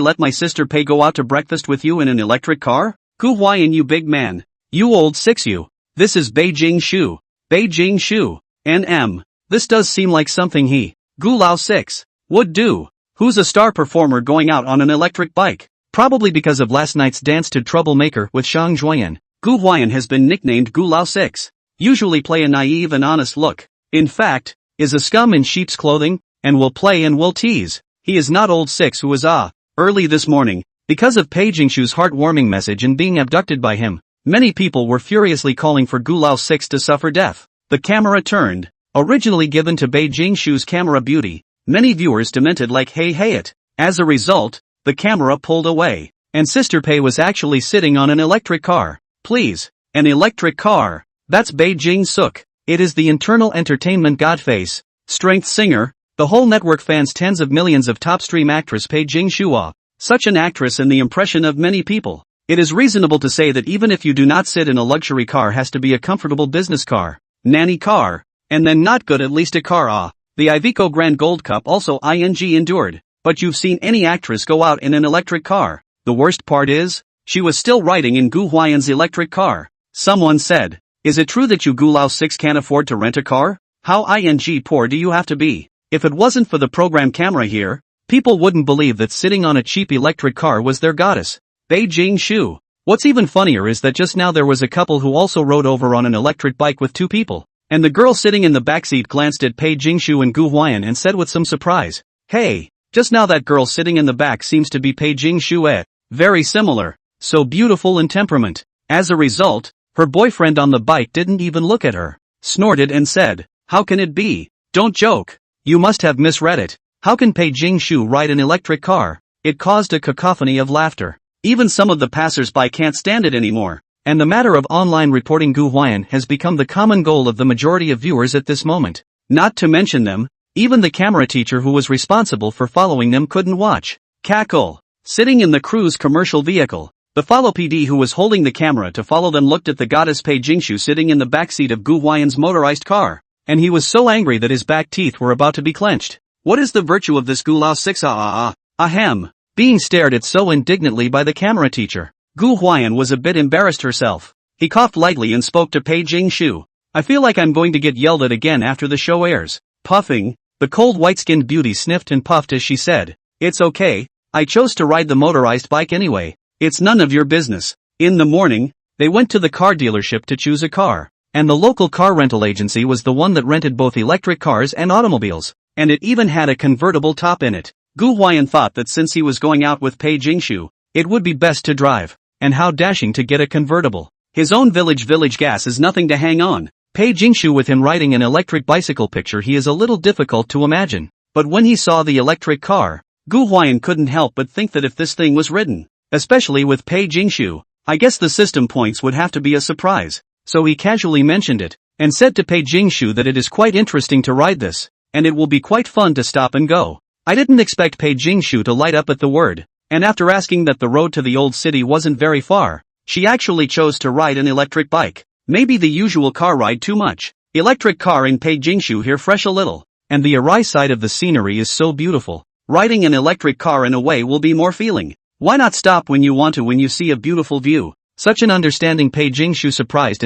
A: let my sister Pei go out to breakfast with you in an electric car? Gu Huai'an, you big man. You old six you. This is Pei Jingshu. Pei Jingshu. NM. This does seem like something he, Gu Lao 6, would do. Who's a star performer going out on an electric bike? Probably because of last night's dance to Troublemaker with Gu Huai'an. Gu Huai'an has been nicknamed Gu Lao 6. Usually play a naive and honest look. In fact, is a scum in sheep's clothing, and will play and will tease. He is not old 6 who is early this morning, because of Pei Jingshu's heartwarming message and being abducted by him. Many people were furiously calling for Gu Lao 6 to suffer death. The camera turned. Originally given to Pei Jingshu's camera beauty, many viewers demented like hey it. As a result, the camera pulled away, and Sister Pei was actually sitting on an electric car. Please, an electric car. That's Pei Jingshu. It is the internal entertainment godface, strength singer. The whole network fans tens of millions of top stream actress Pei Jingshu. Such an actress and the impression of many people. It is reasonable to say that even if you do not sit in a luxury car, has to be a comfortable business car, nanny car, and then not good at least a car. The Iveco Grand Gold Cup also endured. But you've seen any actress go out in an electric car. The worst part is, she was still riding in Gu Huai'an's electric car. Someone said, is it true that you Gu Lao 6 can't afford to rent a car? How poor do you have to be? If it wasn't for the program camera here, people wouldn't believe that sitting on a cheap electric car was their goddess, Pei Jingshu. What's even funnier is that just now there was a couple who also rode over on an electric bike with two people, and the girl sitting in the backseat glanced at Pei Jingshu and Gu Huai'an and said with some surprise, hey, just now that girl sitting in the back seems to be Pei Jingshu. Very similar, so beautiful in temperament. As a result, her boyfriend on the bike didn't even look at her, snorted and said, how can it be? Don't joke. You must have misread it. How can Pei Jingshu ride an electric car? It caused a cacophony of laughter. Even some of the passers-by can't stand it anymore. And the matter of online reporting Gu Huai'an has become the common goal of the majority of viewers at this moment. Not to mention them, even the camera teacher who was responsible for following them couldn't watch. Cackle. Sitting in the cruise commercial vehicle, the follow PD who was holding the camera to follow them looked at the goddess Pei Jingshu sitting in the backseat of Gu Huai'an's motorized car, and he was so angry that his back teeth were about to be clenched. What is the virtue of this Gu Lao 6 ahem? Being stared at so indignantly by the camera teacher. Gu Huai'an was a bit embarrassed herself. He coughed lightly and spoke to Pei Jingshu. I feel like I'm going to get yelled at again after the show airs. Puffing, the cold white-skinned beauty sniffed and puffed as she said, it's okay, I chose to ride the motorized bike anyway. It's none of your business. In the morning, they went to the car dealership to choose a car, and the local car rental agency was the one that rented both electric cars and automobiles, and it even had a convertible top in it. Gu Huai'an thought that since he was going out with Pei Jingshu, it would be best to drive, and how dashing to get a convertible. His own village gas is nothing to hang on. Pei Jingshu with him riding an electric bicycle picture he is a little difficult to imagine, but when he saw the electric car, Gu Huai'an couldn't help but think that if this thing was ridden, especially with Pei Jingshu, I guess the system points would have to be a surprise, so he casually mentioned it, and said to Pei Jingshu that it is quite interesting to ride this, and it will be quite fun to stop and go. I didn't expect Pei Jingshu to light up at the word, and after asking that the road to the old city wasn't very far, she actually chose to ride an electric bike. Maybe the usual car ride too much. Electric car in Pei Jingshu here fresh a little, and the awry side of the scenery is so beautiful. Riding an electric car in a way will be more feeling. Why not stop when you want to when you see a beautiful view? Such an understanding Pei Jingshu surprised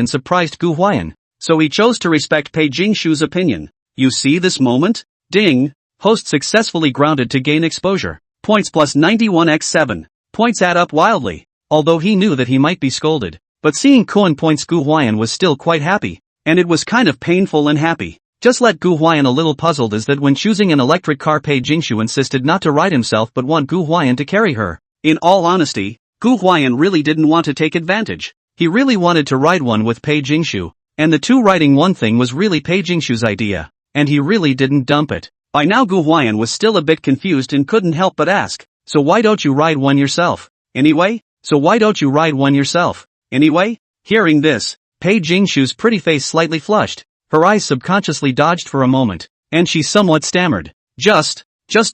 A: Gu Huai'an, so he chose to respect Pei Jingshu's opinion. You see this moment? Ding! Host successfully grounded to gain exposure. Points plus 91x7. Points add up wildly, although he knew that he might be scolded. But seeing Cohen points Gu Huai'an was still quite happy, and it was kind of painful and happy. Just let Gu Huai'an a little puzzled is that when choosing an electric car Pei Jingshu insisted not to ride himself but want Gu Huai'an to carry her. In all honesty, Gu Huai'an really didn't want to take advantage. He really wanted to ride one with Pei Jingshu, and the two riding one thing was really Pei Jingshu's idea, and he really didn't dump it. By now Gu Huai'an was still a bit confused and couldn't help but ask, so why don't you ride one yourself? Anyway? Anyway? Hearing this, Pei Jingshu's pretty face slightly flushed, her eyes subconsciously dodged for a moment, and she somewhat stammered. Just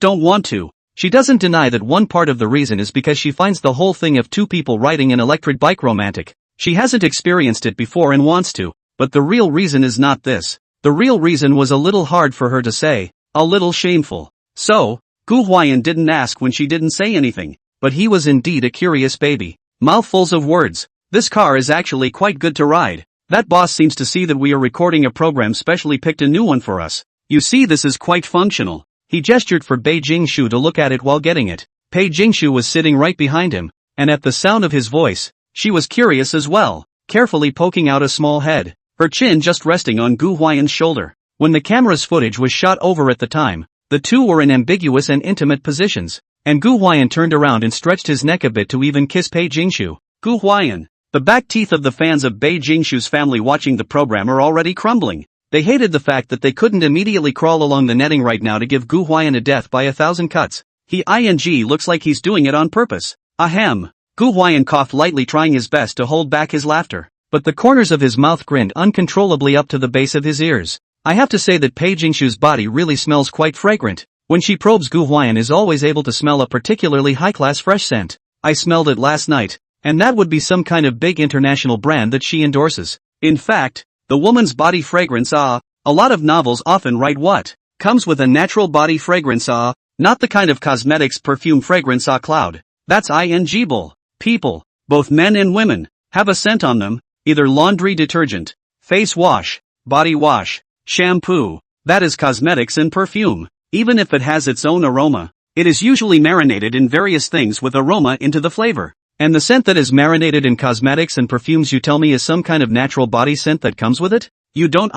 A: don't want to. She doesn't deny that one part of the reason is because she finds the whole thing of two people riding an electric bike romantic. She hasn't experienced it before and wants to, but the real reason is not this. The real reason was a little hard for her to say, a little shameful. So, Gu Huai'an didn't ask when she didn't say anything, but he was indeed a curious baby. Mouthfuls of words. This car is actually quite good to ride. That boss seems to see that we are recording a program specially picked a new one for us. You see this is quite functional. He gestured for Pei Jingshu to look at it while getting it. Pei Jingshu was sitting right behind him, and at the sound of his voice, she was curious as well, carefully poking out a small head, her chin just resting on Gu Huai'an's shoulder. When the camera's footage was shot over at the time, the two were in ambiguous and intimate positions, and Gu Huai'an turned around and stretched his neck a bit to even kiss Pei Jingshu. Gu Huai'an. The back teeth of the fans of Pei Jingshu's family watching the program are already crumbling. They hated the fact that they couldn't immediately crawl along the netting right now to give Gu Huai'an a death by 1,000 cuts. He looks like he's doing it on purpose. Ahem. Gu Huai'an coughed lightly, trying his best to hold back his laughter, but the corners of his mouth grinned uncontrollably up to the base of his ears. I have to say that Pei Jingshu's body really smells quite fragrant. When she probes, Gu Huai'an is always able to smell a particularly high-class fresh scent. I smelled it last night, and that would be some kind of big international brand that she endorses. In fact, the woman's body fragrance, a lot of novels often write what comes with a natural body fragrance, not the kind of cosmetics perfume fragrance, cloud. That's bull. People, both men and women, have a scent on them, either laundry detergent, face wash, body wash, shampoo. That is cosmetics and perfume. Even if it has its own aroma, it is usually marinated in various things with aroma into the flavor. And the scent that is marinated in cosmetics and perfumes, you tell me, is some kind of natural body scent that comes with it? You don't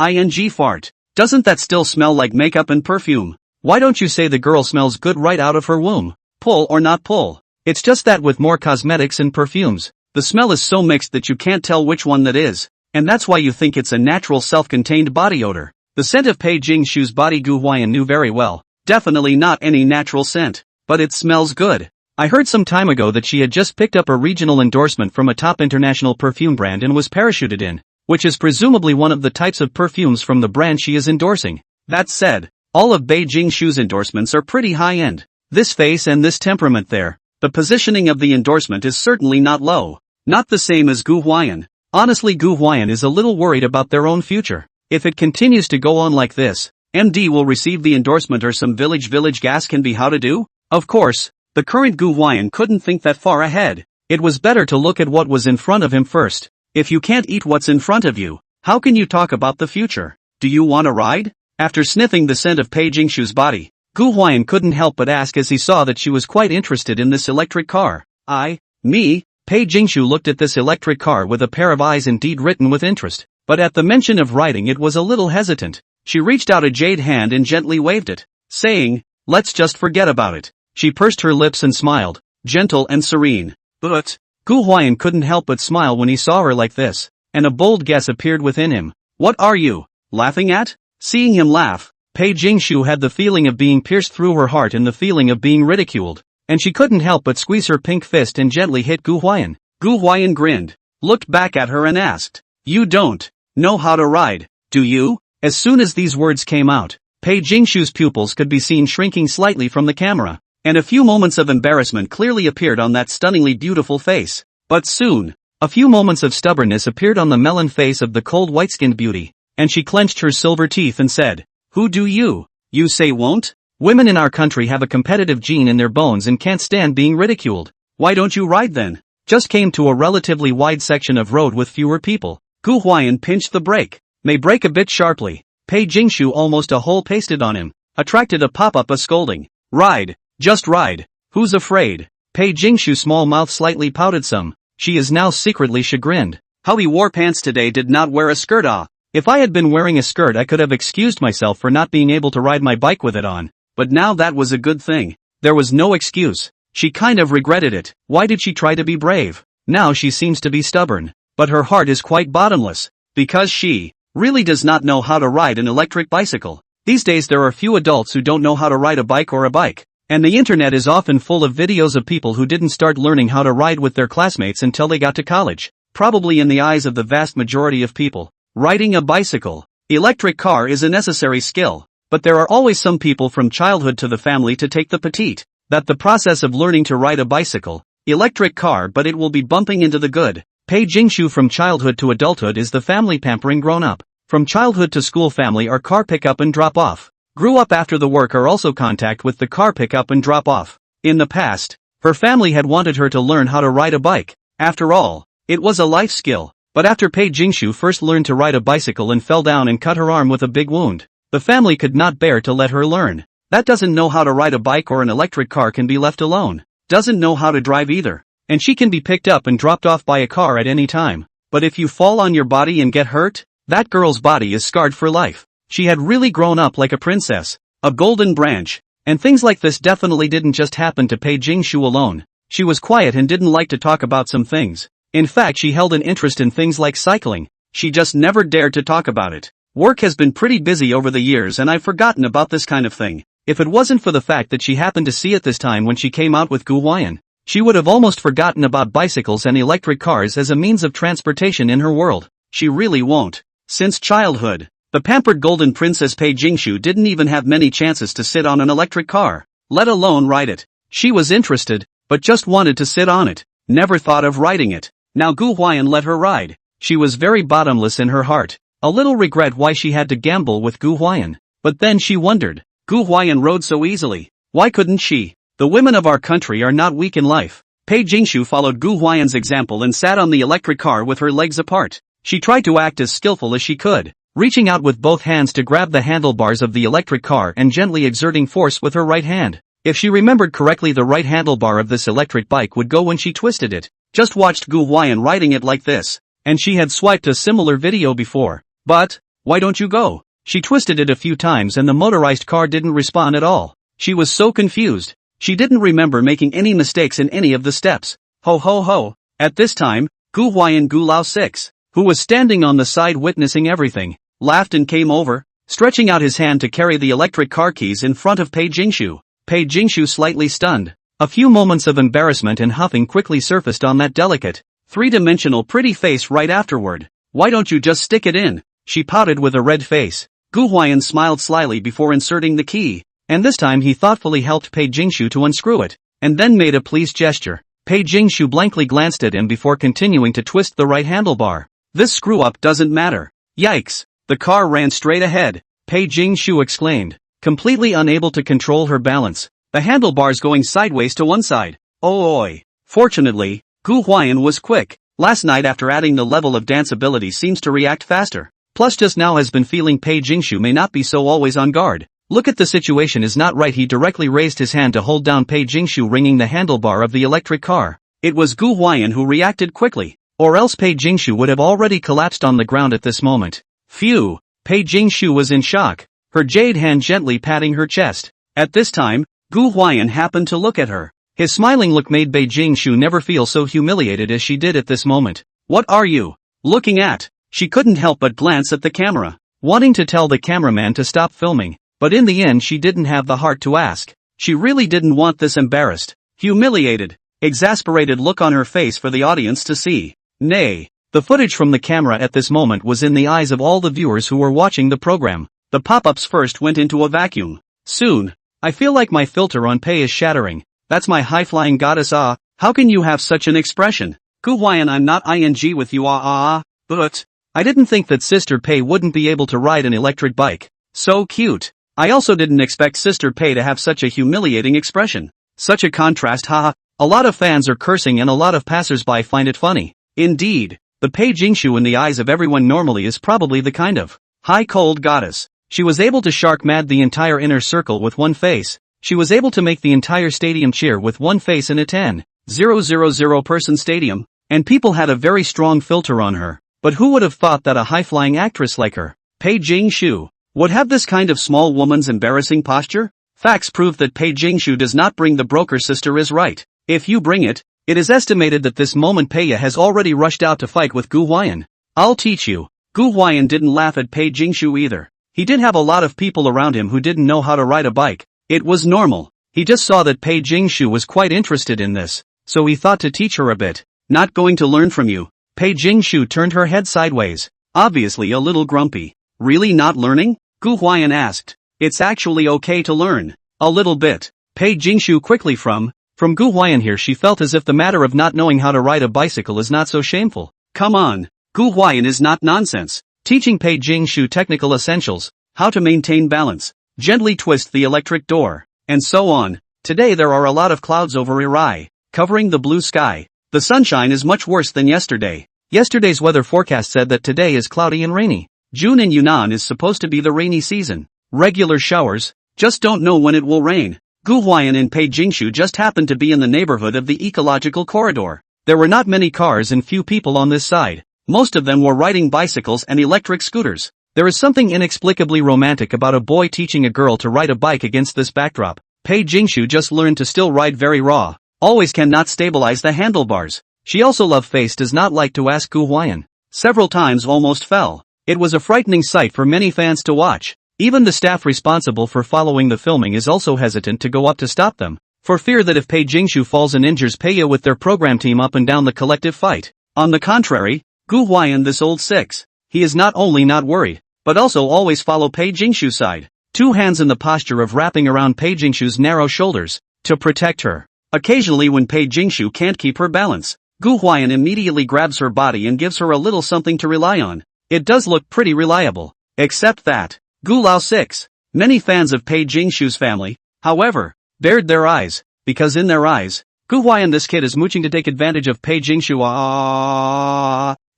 A: fart. Doesn't that still smell like makeup and perfume? Why don't you say the girl smells good right out of her womb? Pull or not pull. It's just that with more cosmetics and perfumes, the smell is so mixed that you can't tell which one that is, and that's why you think it's a natural self-contained body odor. The scent of Pei Jingshu's body Gu Huai'an knew very well. Definitely not any natural scent, but it smells good. I heard some time ago that she had just picked up a regional endorsement from a top international perfume brand and was parachuted in, which is presumably one of the types of perfumes from the brand she is endorsing. That said, all of Pei Jingshu's endorsements are pretty high-end. This face and this temperament there, the positioning of the endorsement is certainly not low. Not the same as Gu Huai'an. Honestly, Gu Huai'an is a little worried about their own future. If it continues to go on like this, MD will receive the endorsement or some village gas can be how to do? Of course, the current Gu Huai'an couldn't think that far ahead. It was better to look at what was in front of him first. If you can't eat what's in front of you, how can you talk about the future? Do you want a ride? After sniffing the scent of Pei Jingshu's body, Gu Huai'an couldn't help but ask as he saw that she was quite interested in this electric car. Pei Jingshu looked at this electric car with a pair of eyes indeed written with interest, but at the mention of riding it was a little hesitant. She reached out a jade hand and gently waved it, saying, "Let's just forget about it." She pursed her lips and smiled, gentle and serene. But Gu Huai'an couldn't help but smile when he saw her like this, and a bold guess appeared within him. What are you laughing at? Seeing him laugh, Pei Jingshu had the feeling of being pierced through her heart and the feeling of being ridiculed, and she couldn't help but squeeze her pink fist and gently hit Gu Huai'an. Gu Huai'an grinned, looked back at her and asked, "You don't know how to ride, do you?" As soon as these words came out, Pei Jingshu's pupils could be seen shrinking slightly from the camera, and a few moments of embarrassment clearly appeared on that stunningly beautiful face. But soon, a few moments of stubbornness appeared on the melon face of the cold white-skinned beauty, and she clenched her silver teeth and said, "Who do you say won't? Women in our country have a competitive gene in their bones and can't stand being ridiculed. Why don't you ride then?" Just came to a relatively wide section of road with fewer people. Gu Huai'an pinched the brake. May brake a bit sharply. Pei Jingshu almost a whole pasted on him, attracted a pop-up a scolding. "Ride, just ride. Who's afraid?" Pei Jingshu's small mouth slightly pouted some. She is now secretly chagrined. How he wore pants today, did not wear a skirt. If I had been wearing a skirt I could have excused myself for not being able to ride my bike with it on. But now that was a good thing. There was no excuse. She kind of regretted it. Why did she try to be brave? Now she seems to be stubborn. But her heart is quite bottomless. Because she really does not know how to ride an electric bicycle. These days there are few adults who don't know how to ride a bike or a bike. And the internet is often full of videos of people who didn't start learning how to ride with their classmates until they got to college. Probably in the eyes of the vast majority of people, riding a bicycle, electric car is a necessary skill. But there are always some people from childhood to the family to take the petite, that the process of learning to ride a bicycle, electric car, but it will be bumping into the good. Pei Jingshu from childhood to adulthood is the family pampering grown up. From childhood to school family are car pick up and drop off. Grew up after the work are also contact with the car pick up and drop off. In the past, her family had wanted her to learn how to ride a bike. After all, it was a life skill. But after Pei Jingshu first learned to ride a bicycle and fell down and cut her arm with a big wound, the family could not bear to let her learn. That doesn't know how to ride a bike or an electric car can be left alone. doesn't know how to drive either. And she can be picked up and dropped off by a car at any time. But if you fall on your body and get hurt, that girl's body is scarred for life. She had really grown up like a princess, a golden branch. And things like this definitely didn't just happen to Pei Jingshu alone. She was quiet and didn't like to talk about some things. In fact, she held an interest in things like cycling. She just never dared to talk about it. Work has been pretty busy over the years and I've forgotten about this kind of thing. If it wasn't for the fact that she happened to see it this time when she came out with Gu Huai'an, she would have almost forgotten about bicycles and electric cars as a means of transportation in her world. She really won't. Since childhood, the pampered golden princess Pei Jingshu didn't even have many chances to sit on an electric car, let alone ride it. She was interested, but just wanted to sit on it, never thought of riding it. Now Gu Huai'an let her ride. She was very bottomless in her heart, a little regret why she had to gamble with Gu Huai'an. But then she wondered, Gu Huai'an rode so easily, why couldn't she? The women of our country are not weak in life. Pei Jingshu followed Gu Huai'an's example and sat on the electric car with her legs apart. She tried to act as skillful as she could, reaching out with both hands to grab the handlebars of the electric car and gently exerting force with her right hand. If she remembered correctly, the right handlebar of this electric bike would go when she twisted it. Just watched Gu Huai'an riding it like this, and she had swiped a similar video before. But, why don't you go? She twisted it a few times and the motorized car didn't respond at all. She was so confused. She didn't remember making any mistakes in any of the steps. Ho ho ho. At this time, Gu Huai'an Gu Lao 6, who was standing on the side witnessing everything, laughed and came over, stretching out his hand to carry the electric car keys in front of Pei Jingshu. Pei Jingshu slightly stunned. A few moments of embarrassment and huffing quickly surfaced on that delicate, three-dimensional pretty face right afterward. Why don't you just stick it in? She pouted with a red face. Gu Huai'an smiled slyly before inserting the key, and this time he thoughtfully helped Pei Jingshu to unscrew it, and then made a pleased gesture. Pei Jingshu blankly glanced at him before continuing to twist the right handlebar. This screw-up doesn't matter. Yikes! The car ran straight ahead. Pei Jingshu exclaimed, completely unable to control her balance, the handlebars going sideways to one side. Oh oi! Fortunately, Gu Huai'an was quick. Last night after adding the level of danceability seems to react faster. Plus just now has been feeling Pei Jingshu may not be so always on guard. Look at the situation is not right. He directly raised his hand to hold down Pei Jingshu, ringing the handlebar of the electric car. It was Gu Huai'an who reacted quickly, or else Pei Jingshu would have already collapsed on the ground at this moment. Phew! Pei Jingshu was in shock, her jade hand gently patting her chest. At this time, Gu Huai'an happened to look at her. His smiling look made Pei Jingshu never feel so humiliated as she did at this moment. What are you looking at? She couldn't help but glance at the camera, wanting to tell the cameraman to stop filming, but in the end she didn't have the heart to ask. She really didn't want this embarrassed, humiliated, exasperated look on her face for the audience to see. Nay, the footage from the camera at this moment was in the eyes of all the viewers who were watching the program. The pop-ups first went into a vacuum. Soon, I feel like my filter on Pei is shattering. That's my high-flying goddess. Ah, how can you have such an expression? Gu Huai'an, I'm not ing with you. But I didn't think that Sister Pei wouldn't be able to ride an electric bike. So cute. I also didn't expect Sister Pei to have such a humiliating expression. Such a contrast, haha. A lot of fans are cursing and a lot of passersby find it funny. Indeed, the Pei Jingshu in the eyes of everyone normally is probably the kind of high cold goddess. She was able to shark mad the entire inner circle with one face. She was able to make the entire stadium cheer with one face in a 10,000 person stadium. And people had a very strong filter on her. But who would have thought that a high-flying actress like her, Pei Jingshu, would have this kind of small woman's embarrassing posture? Facts prove that Pei Jingshu does not bring the broker sister is right. If you bring it, it is estimated that this moment Pei has already rushed out to fight with Gu Huai'an. I'll teach you. Gu Huai'an didn't laugh at Pei Jingshu either. He did have a lot of people around him who didn't know how to ride a bike. It was normal. He just saw that Pei Jingshu was quite interested in this, so he thought to teach her a bit. Not going to learn from you. Pei Jingshu turned her head sideways, obviously a little grumpy. Really not learning? Gu Huai'an asked. It's actually okay to learn. A little bit. Pei Jingshu quickly from Gu Huai'an here she felt as if the matter of not knowing how to ride a bicycle is not so shameful. Come on. Gu Huai'an is not nonsense. Teaching Pei Jingshu technical essentials, how to maintain balance, gently twist the electric door, and so on. Today there are a lot of clouds over Irai, covering the blue sky. The sunshine is much worse than yesterday. Yesterday's weather forecast said that today is cloudy and rainy. June in Yunnan is supposed to be the rainy season. Regular showers, just don't know when it will rain. Gu Huai'an and Pei Jingshu just happened to be in the neighborhood of the ecological corridor. There were not many cars and few people on this side. Most of them were riding bicycles and electric scooters. There is something inexplicably romantic about a boy teaching a girl to ride a bike against this backdrop. Pei Jingshu just learned to still ride very raw. Always cannot stabilize the handlebars. She also love-face does not like to ask Gu Huai'an. Several times almost fell. It was a frightening sight for many fans to watch. Even the staff responsible for following the filming is also hesitant to go up to stop them, for fear that if Pei Jingshu falls and injures Peiya with their program team up and down the collective fight. On the contrary, Gu Huai'an this old six, he is not only not worried, but also always follow Pei Jingshu's side. 2 hands in the posture of wrapping around Pei Jingshu's narrow shoulders, to protect her. Occasionally when Pei Jingshu can't keep her balance, Gu Huai'an immediately grabs her body and gives her a little something to rely on. It does look pretty reliable. Except that, Gu Lao 6, many fans of Pei Jingshu's family, however, bared their eyes, because in their eyes, Gu Huai'an this kid is mooching to take advantage of Pei Jingshu.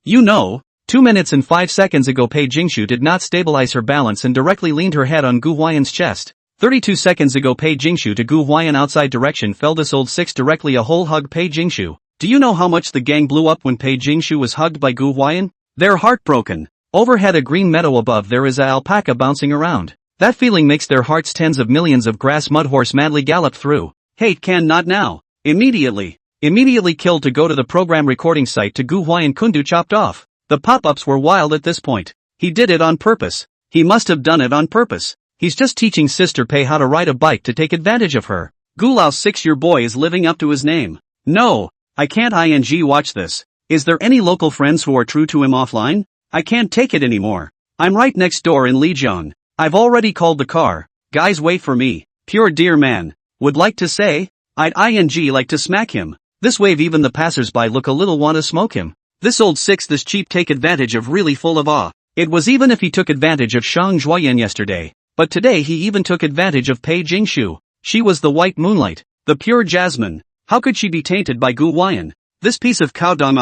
A: You know, 2 minutes and 5 seconds ago Pei Jingshu did not stabilize her balance and directly leaned her head on Gu Huai'an's chest. 32 seconds ago Pei Jingshu to Gu Huai'an outside direction fell this old six directly a whole hug Pei Jingshu. Do you know how much the gang blew up when Pei Jingshu was hugged by Gu Huai'an? They're heartbroken. Overhead a green meadow above there is a alpaca bouncing around. That feeling makes their hearts tens of millions of grass mudhorse madly gallop through. Hate can not now. Immediately killed to go to the program recording site to Gu Huai'an Kundu chopped off. The pop-ups were wild at this point. He did it on purpose. He must have done it on purpose. He's just teaching Sister Pei how to ride a bike to take advantage of her. Gu Lao 6 your boy is living up to his name. No, I can't watch this. Is there any local friends who are true to him offline? I can't take it anymore. I'm right next door in Lijiang. I've already called the car. Guys wait for me. Pure dear man. Would like to say? I'd like to smack him. This wave even the passers-by look a little wanna smoke him. This old six this cheap take advantage of really full of awe. It was even if he took advantage of Shang Zhuoyan yesterday. But today he even took advantage of Pei Jingshu. She was the white moonlight. The pure jasmine. How could she be tainted by Gu Huai'an? This piece of cow dung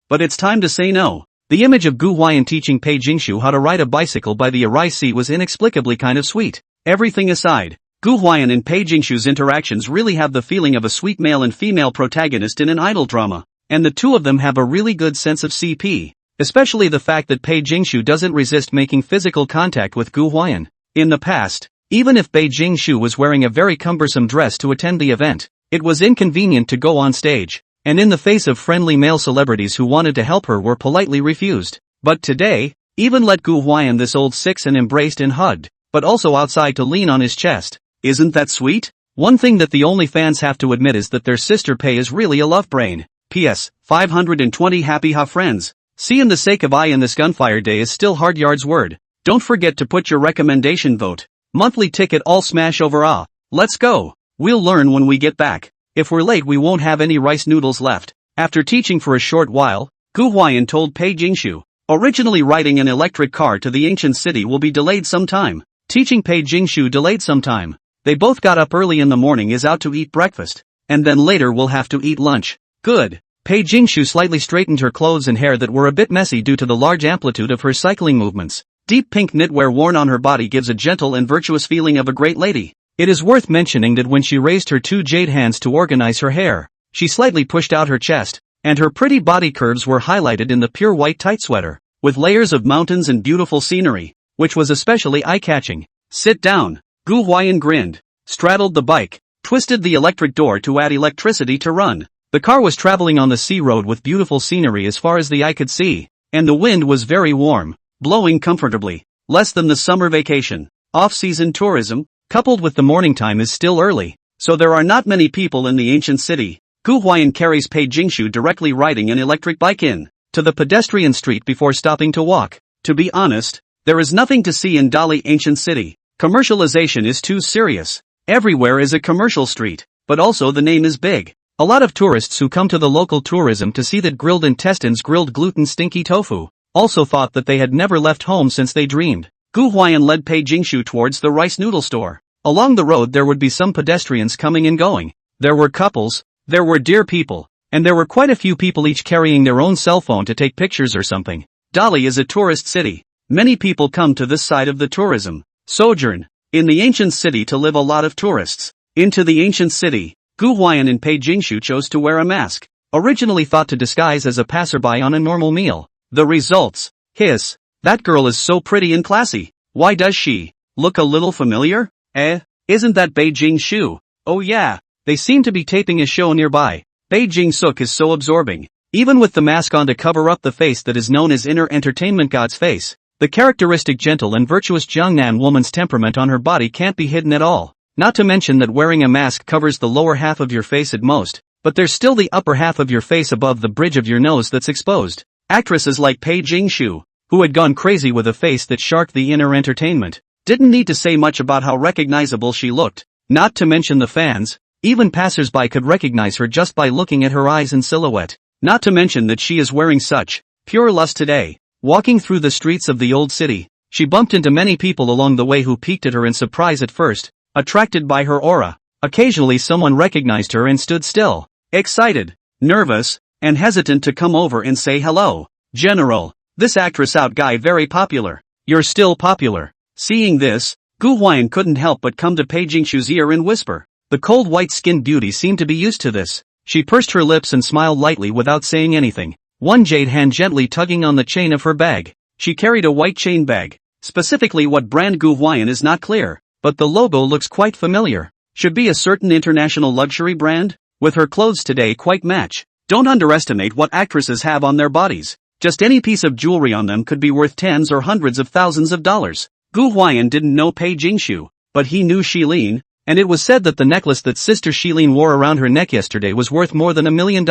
A: but it's time to say no. The image of Gu Huai'an teaching Pei Jingshu how to ride a bicycle by the Arai Sea was inexplicably kind of sweet. Everything aside, Gu Huai'an and Pei Jingshu's interactions really have the feeling of a sweet male and female protagonist in an idol drama. And the two of them have a really good sense of CP. Especially the fact that Pei Jingshu doesn't resist making physical contact with Gu Huai'an. In the past, even if Pei Jingshu was wearing a very cumbersome dress to attend the event, it was inconvenient to go on stage. And in the face of friendly male celebrities who wanted to help her were politely refused. But today, even let Gu Huai'an this old six and embraced and hugged, but also outside to lean on his chest. Isn't that sweet? One thing that the only fans have to admit is that their sister Pei is really a love brain. P.S. 520 happy ha friends. See in the sake of I in this gunfire day is still hard yards word. Don't forget to put your recommendation vote. Monthly ticket all smash over Let's go. We'll learn when we get back. If we're late we won't have any rice noodles left. After teaching for a short while, Gu Huai'an told Pei Jingshu, originally riding an electric car to the ancient city will be delayed some time. Teaching Pei Jingshu delayed some time. They both got up early in the morning is out to eat breakfast. And then later we'll have to eat lunch. Good. Pei Jingshu slightly straightened her clothes and hair that were a bit messy due to the large amplitude of her cycling movements. Deep pink knitwear worn on her body gives a gentle and virtuous feeling of a great lady. It is worth mentioning that when she raised her 2 jade hands to organize her hair, she slightly pushed out her chest, and her pretty body curves were highlighted in the pure white tight sweater, with layers of mountains and beautiful scenery, which was especially eye-catching. Sit down. Gu Huai'an grinned, straddled the bike, twisted the electric door to add electricity to run. The car was traveling on the sea road with beautiful scenery as far as the eye could see, and the wind was very warm, blowing comfortably, less than the summer vacation. Off-season tourism, coupled with the morning time is still early, so there are not many people in the ancient city. Gu Huai'an carries Pei Jingshu directly riding an electric bike in to the pedestrian street before stopping to walk. To be honest, there is nothing to see in Dali ancient city. Commercialization is too serious. Everywhere is a commercial street, but also the name is big. A lot of tourists who come to the local tourism to see that grilled intestines grilled gluten stinky tofu, also thought that they had never left home since they dreamed. Gu Huai'an led Pei Jingshu towards the rice noodle store. Along the road there would be some pedestrians coming and going. There were couples, there were dear people, and there were quite a few people each carrying their own cell phone to take pictures or something. Dali is a tourist city. Many people come to this side of the tourism sojourn in the ancient city to live. A lot of tourists Into the ancient city, Gu Huai'an and Pei Jingshu chose to wear a mask, originally thought to disguise as a passerby on a normal meal. The results. Hiss. That girl is so pretty and classy. Why does she look a little familiar? Isn't that Pei Jingshu? Oh yeah, they seem to be taping a show nearby. Pei Jingshu is so absorbing. Even with the mask on to cover up the face that is known as inner entertainment god's face, the characteristic gentle and virtuous Jiangnan woman's temperament on her body can't be hidden at all. Not to mention that wearing a mask covers the lower half of your face at most, but there's still the upper half of your face above the bridge of your nose that's exposed. Actresses like Pei Jingshu, who had gone crazy with a face that sharked the inner entertainment, didn't need to say much about how recognizable she looked. Not to mention the fans, even passersby could recognize her just by looking at her eyes and silhouette. Not to mention that she is wearing such pure lust today. Walking through the streets of the old city, she bumped into many people along the way who peeked at her in surprise at first, attracted by her aura. Occasionally someone recognized her and stood still, excited, nervous, and hesitant to come over and say hello. General, this actress out guy very popular. You're still popular. Seeing this, Gu Huai'an couldn't help but come to Pei Jingshu's ear and whisper. The cold white-skinned beauty seemed to be used to this. She pursed her lips and smiled lightly without saying anything, one jade hand gently tugging on the chain of her bag. She carried a white chain bag. Specifically what brand Gu Huai'an is not clear, but the logo looks quite familiar. Should be a certain international luxury brand? With her clothes today quite match. Don't underestimate what actresses have on their bodies. Just any piece of jewelry on them could be worth tens or hundreds of thousands of dollars. Gu Huai'an didn't know Pei Jingshu, but he knew Shilin, and it was said that the necklace that Sister Shilin wore around her neck yesterday was worth more than $1 million.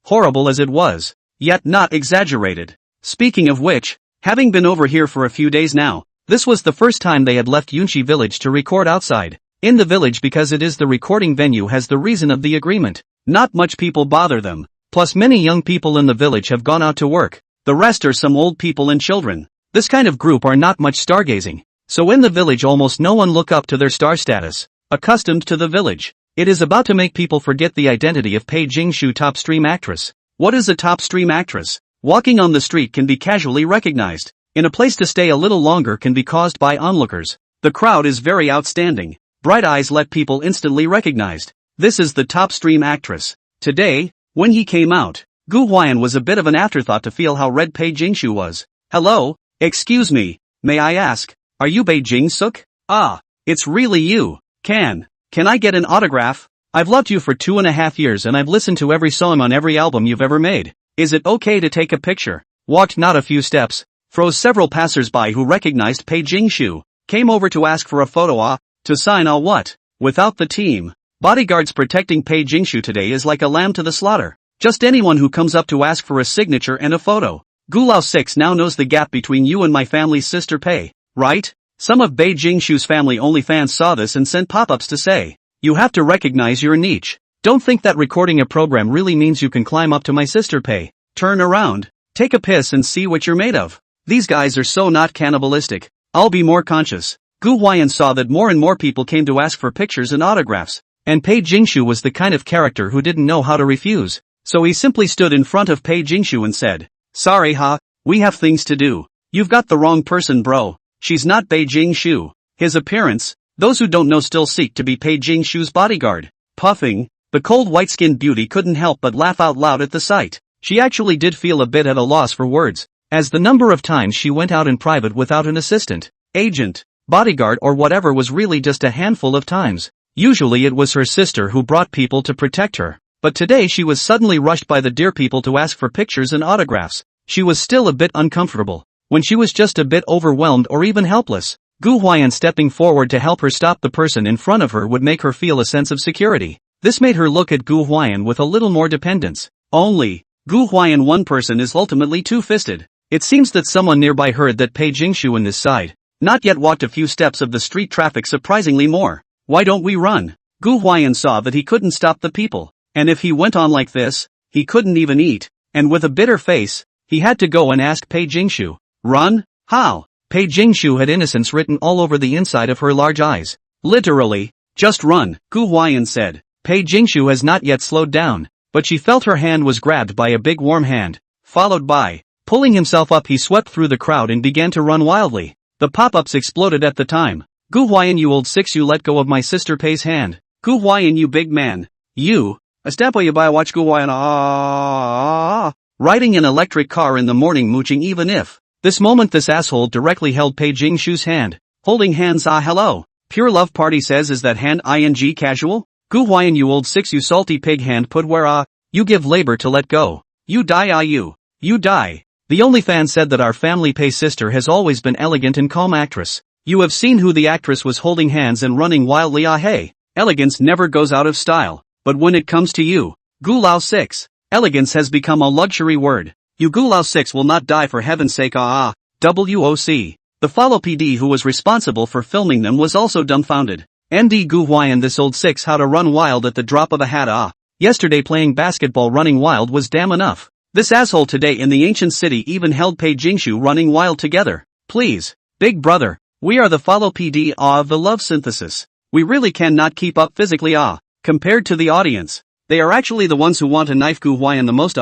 A: Horrible as it was, yet not exaggerated. Speaking of which, having been over here for a few days now, this was the first time they had left Yunshi village to record outside. In the village because it is the recording venue has the reason of the agreement. Not much people bother them, plus many young people in the village have gone out to work. The rest are some old people and children. This kind of group are not much stargazing, so in the village almost no one look up to their star status. Accustomed to the village, it is about to make people forget the identity of Pei Jingshu top stream actress. What is a top stream actress? Walking on the street can be casually recognized. In a place to stay a little longer can be caused by onlookers. The crowd is very outstanding. Bright eyes let people instantly recognized. This is the top stream actress. Today, when he came out, Gu Huai'an was a bit of an afterthought to feel how red Pei Jingshu was. Hello, excuse me, may I ask, are you Pei Jingshu? Ah, it's really you. Can I get an autograph? I've loved you for 2.5 years and I've listened to every song on every album you've ever made. Is it okay to take a picture? Walked not a few steps, froze several passersby who recognized Pei Jingshu, came over to ask for a photo to sign what? Without the team. Bodyguards protecting Pei Jingshu today is like a lamb to the slaughter. Just anyone who comes up to ask for a signature and a photo. Gulao 6 now knows the gap between you and my family's sister Pei, right? Some of Pei Jingshu's family only fans saw this and sent pop-ups to say, you have to recognize your niche. Don't think that recording a program really means you can climb up to my sister Pei. Turn around, take a piss and see what you're made of. These guys are so not cannibalistic. I'll be more conscious. Gu Huai'an saw that more and more people came to ask for pictures and autographs, and Pei Jingshu was the kind of character who didn't know how to refuse. So he simply stood in front of Pei Jingshu and said, sorry we have things to do. You've got the wrong person bro. She's not Pei Jingshu. His appearance, those who don't know still seek to be Pei Jingshu's bodyguard. Puffing, the cold white-skinned beauty couldn't help but laugh out loud at the sight. She actually did feel a bit at a loss for words, as the number of times she went out in private without an assistant, agent, bodyguard or whatever was really just a handful of times. Usually it was her sister who brought people to protect her, but today she was suddenly rushed by the dear people to ask for pictures and autographs. She was still a bit uncomfortable, when she was just a bit overwhelmed or even helpless. Gu Huai'an stepping forward to help her stop the person in front of her would make her feel a sense of security. This made her look at Gu Huai'an with a little more dependence. Only, Gu Huai'an one person is ultimately two-fisted. It seems that someone nearby heard that Pei Jingshu on this side not yet walked a few steps of the street traffic surprisingly more. Why don't we run? Gu Huai'an saw that he couldn't stop the people, and if he went on like this, he couldn't even eat, and with a bitter face, he had to go and ask Pei Jingshu, run? How? Pei Jingshu had innocence written all over the inside of her large eyes. Literally, just run, Gu Huai'an said. Pei Jingshu has not yet slowed down, but she felt her hand was grabbed by a big warm hand, followed by, pulling himself up he swept through the crowd and began to run wildly. The pop-ups exploded at the time. Gu Huai'an you old six you let go of my sister Pei's hand. Gu Huai'an, you big man. You. A step you buy watch Gu Huai'an riding an electric car in the morning mooching even if. This moment this asshole directly held Pei Jingshu's hand. Holding hands hello. Pure love party says is that hand ing casual? Gu Huai'an, you old six, you salty pig, hand put where you give labor to let go. You die you. You die. The OnlyFans said that our family Pei sister has always been elegant and calm actress. You have seen who the actress was holding hands and running wildly hey. Elegance never goes out of style. But when it comes to you, Gu Lao 6, elegance has become a luxury word. You Gu Lao 6 will not die for heaven's sake WOC. The follow PD who was responsible for filming them was also dumbfounded. ND Gu Huai'an, this old six, how to run wild at the drop of a hat Yesterday playing basketball running wild was damn enough. This asshole today in the ancient city even held Pei Jingshu running wild together. Please, big brother, we are the follow PD of the love synthesis. We really cannot keep up physically compared to the audience. They are actually the ones who want to knife Gu Huai'an the most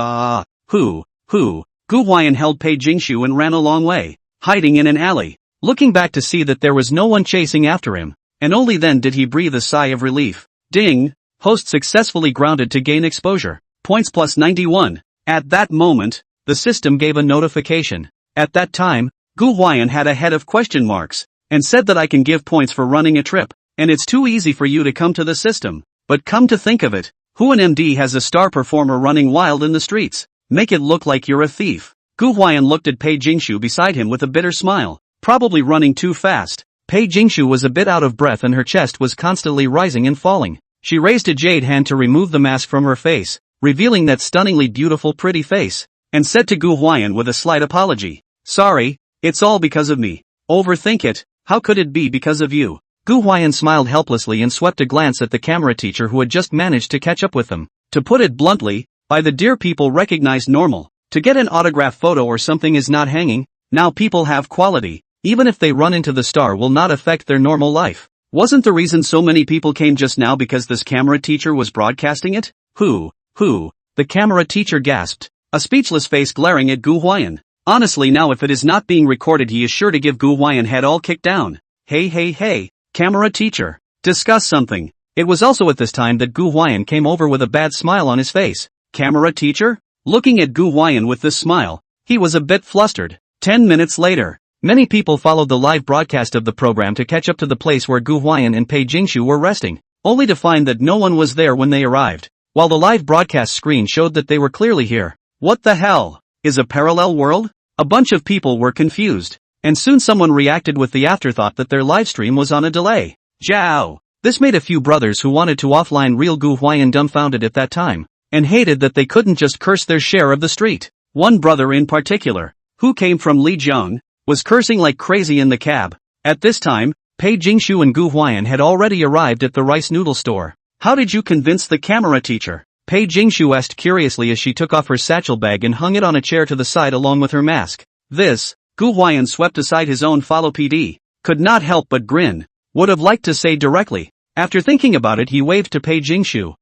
A: Who? Gu Huai'an held Pei Jingshu and ran a long way, hiding in an alley, looking back to see that there was no one chasing after him, and only then did he breathe a sigh of relief. Ding! Host successfully grounded to gain exposure. Points plus 91. At that moment, the system gave a notification. At that time, Gu Huai'an had a head of question marks, and said that I can give points for running a trip, and it's too easy for you to come to the system. But come to think of it, who an MD has a star performer running wild in the streets? Make it look like you're a thief. Gu Huai'an looked at Pei Jingshu beside him with a bitter smile, probably running too fast. Pei Jingshu was a bit out of breath and her chest was constantly rising and falling. She raised a jade hand to remove the mask from her face, revealing that stunningly beautiful pretty face, and said to Gu Huai'an with a slight apology, "Sorry, it's all because of me. Overthink it, how could it be because of you?" Gu Huai'an smiled helplessly and swept a glance at the camera teacher who had just managed to catch up with them. To put it bluntly, by the dear people recognized normal. To get an autograph photo or something is not hanging. Now people have quality. Even if they run into the star will not affect their normal life. Wasn't the reason so many people came just now because this camera teacher was broadcasting it? Who? The camera teacher gasped, a speechless face glaring at Gu Huai'an. Honestly, now if it is not being recorded he is sure to give Gu Huai'an head all kicked down. Hey, camera teacher, discuss something. It was also at this time that Gu Huai'an came over with a bad smile on his face. Camera teacher? Looking at Gu Huai'an with this smile, he was a bit flustered. 10 minutes later, many people followed the live broadcast of the program to catch up to the place where Gu Huai'an and Pei Jingshu were resting, only to find that no one was there when they arrived, while the live broadcast screen showed that they were clearly here. What the hell? Is a parallel world? A bunch of people were confused, and soon someone reacted with the afterthought that their livestream was on a delay. Jiao! This made a few brothers who wanted to offline real Gu Huai'an dumbfounded at that time, and hated that they couldn't just curse their share of the street. One brother in particular, who came from Lijiang, was cursing like crazy in the cab. At this time, Pei Jingshu and Gu Huai'an had already arrived at the rice noodle store. How did you convince the camera teacher? Pei Jingshu asked curiously as she took off her satchel bag and hung it on a chair to the side along with her mask. This, Gu Huai'an swept aside his own follow PD, could not help but grin. Would have liked to say directly. After thinking about it he waved to Pei Jingshu.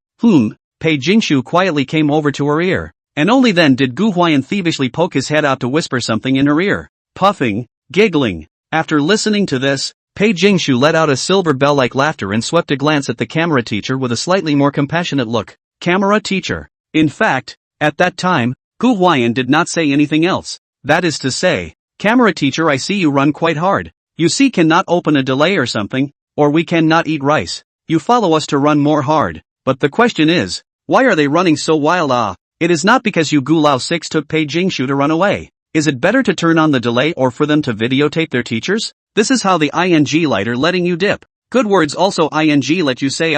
A: Pei Jingshu quietly came over to her ear, and only then did Gu Huai'an thievishly poke his head out to whisper something in her ear. Puffing, giggling. After listening to this, Pei Jingshu let out a silver bell-like laughter and swept a glance at the camera teacher with a slightly more compassionate look. Camera teacher. In fact, at that time, Gu Huai'an did not say anything else. That is to say, camera teacher, I see you run quite hard. You see cannot open a delay or something, or we cannot eat rice. You follow us to run more hard. But the question is, why are they running so wild? It is not because you Gu Lao 6 took Pei Jingshu to run away. Is it better to turn on the delay or for them to videotape their teachers? This is how the ing lighter letting you dip. Good words also ing let you say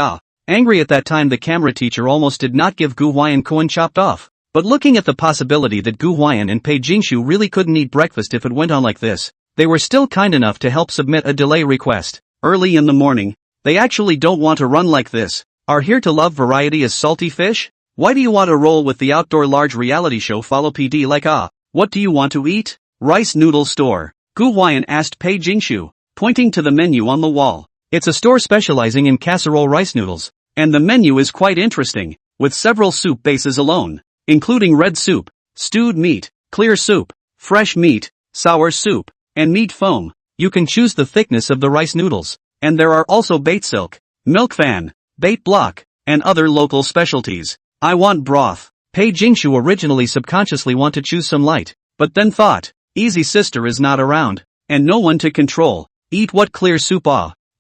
A: Angry at that time the camera teacher almost did not give Gu Huai'an coin chopped off. But looking at the possibility that Gu Huai'an and Pei Jingshu really couldn't eat breakfast if it went on like this, they were still kind enough to help submit a delay request. Early in the morning. They actually don't want to run like this. Are here to love variety as salty fish? Why do you want to roll with the outdoor large reality show follow PD like what do you want to eat? Rice noodle store. Gu Huai'an asked Pei Jingshu, pointing to the menu on the wall. It's a store specializing in casserole rice noodles, and the menu is quite interesting, with several soup bases alone, including red soup, stewed meat, clear soup, fresh meat, sour soup, and meat foam. You can choose the thickness of the rice noodles, and there are also bait silk, milk fan, bait block, and other local specialties. I want broth. Pei Jingshu originally subconsciously want to choose some light, but then thought, easy sister is not around, and no one to control. Eat what clear soup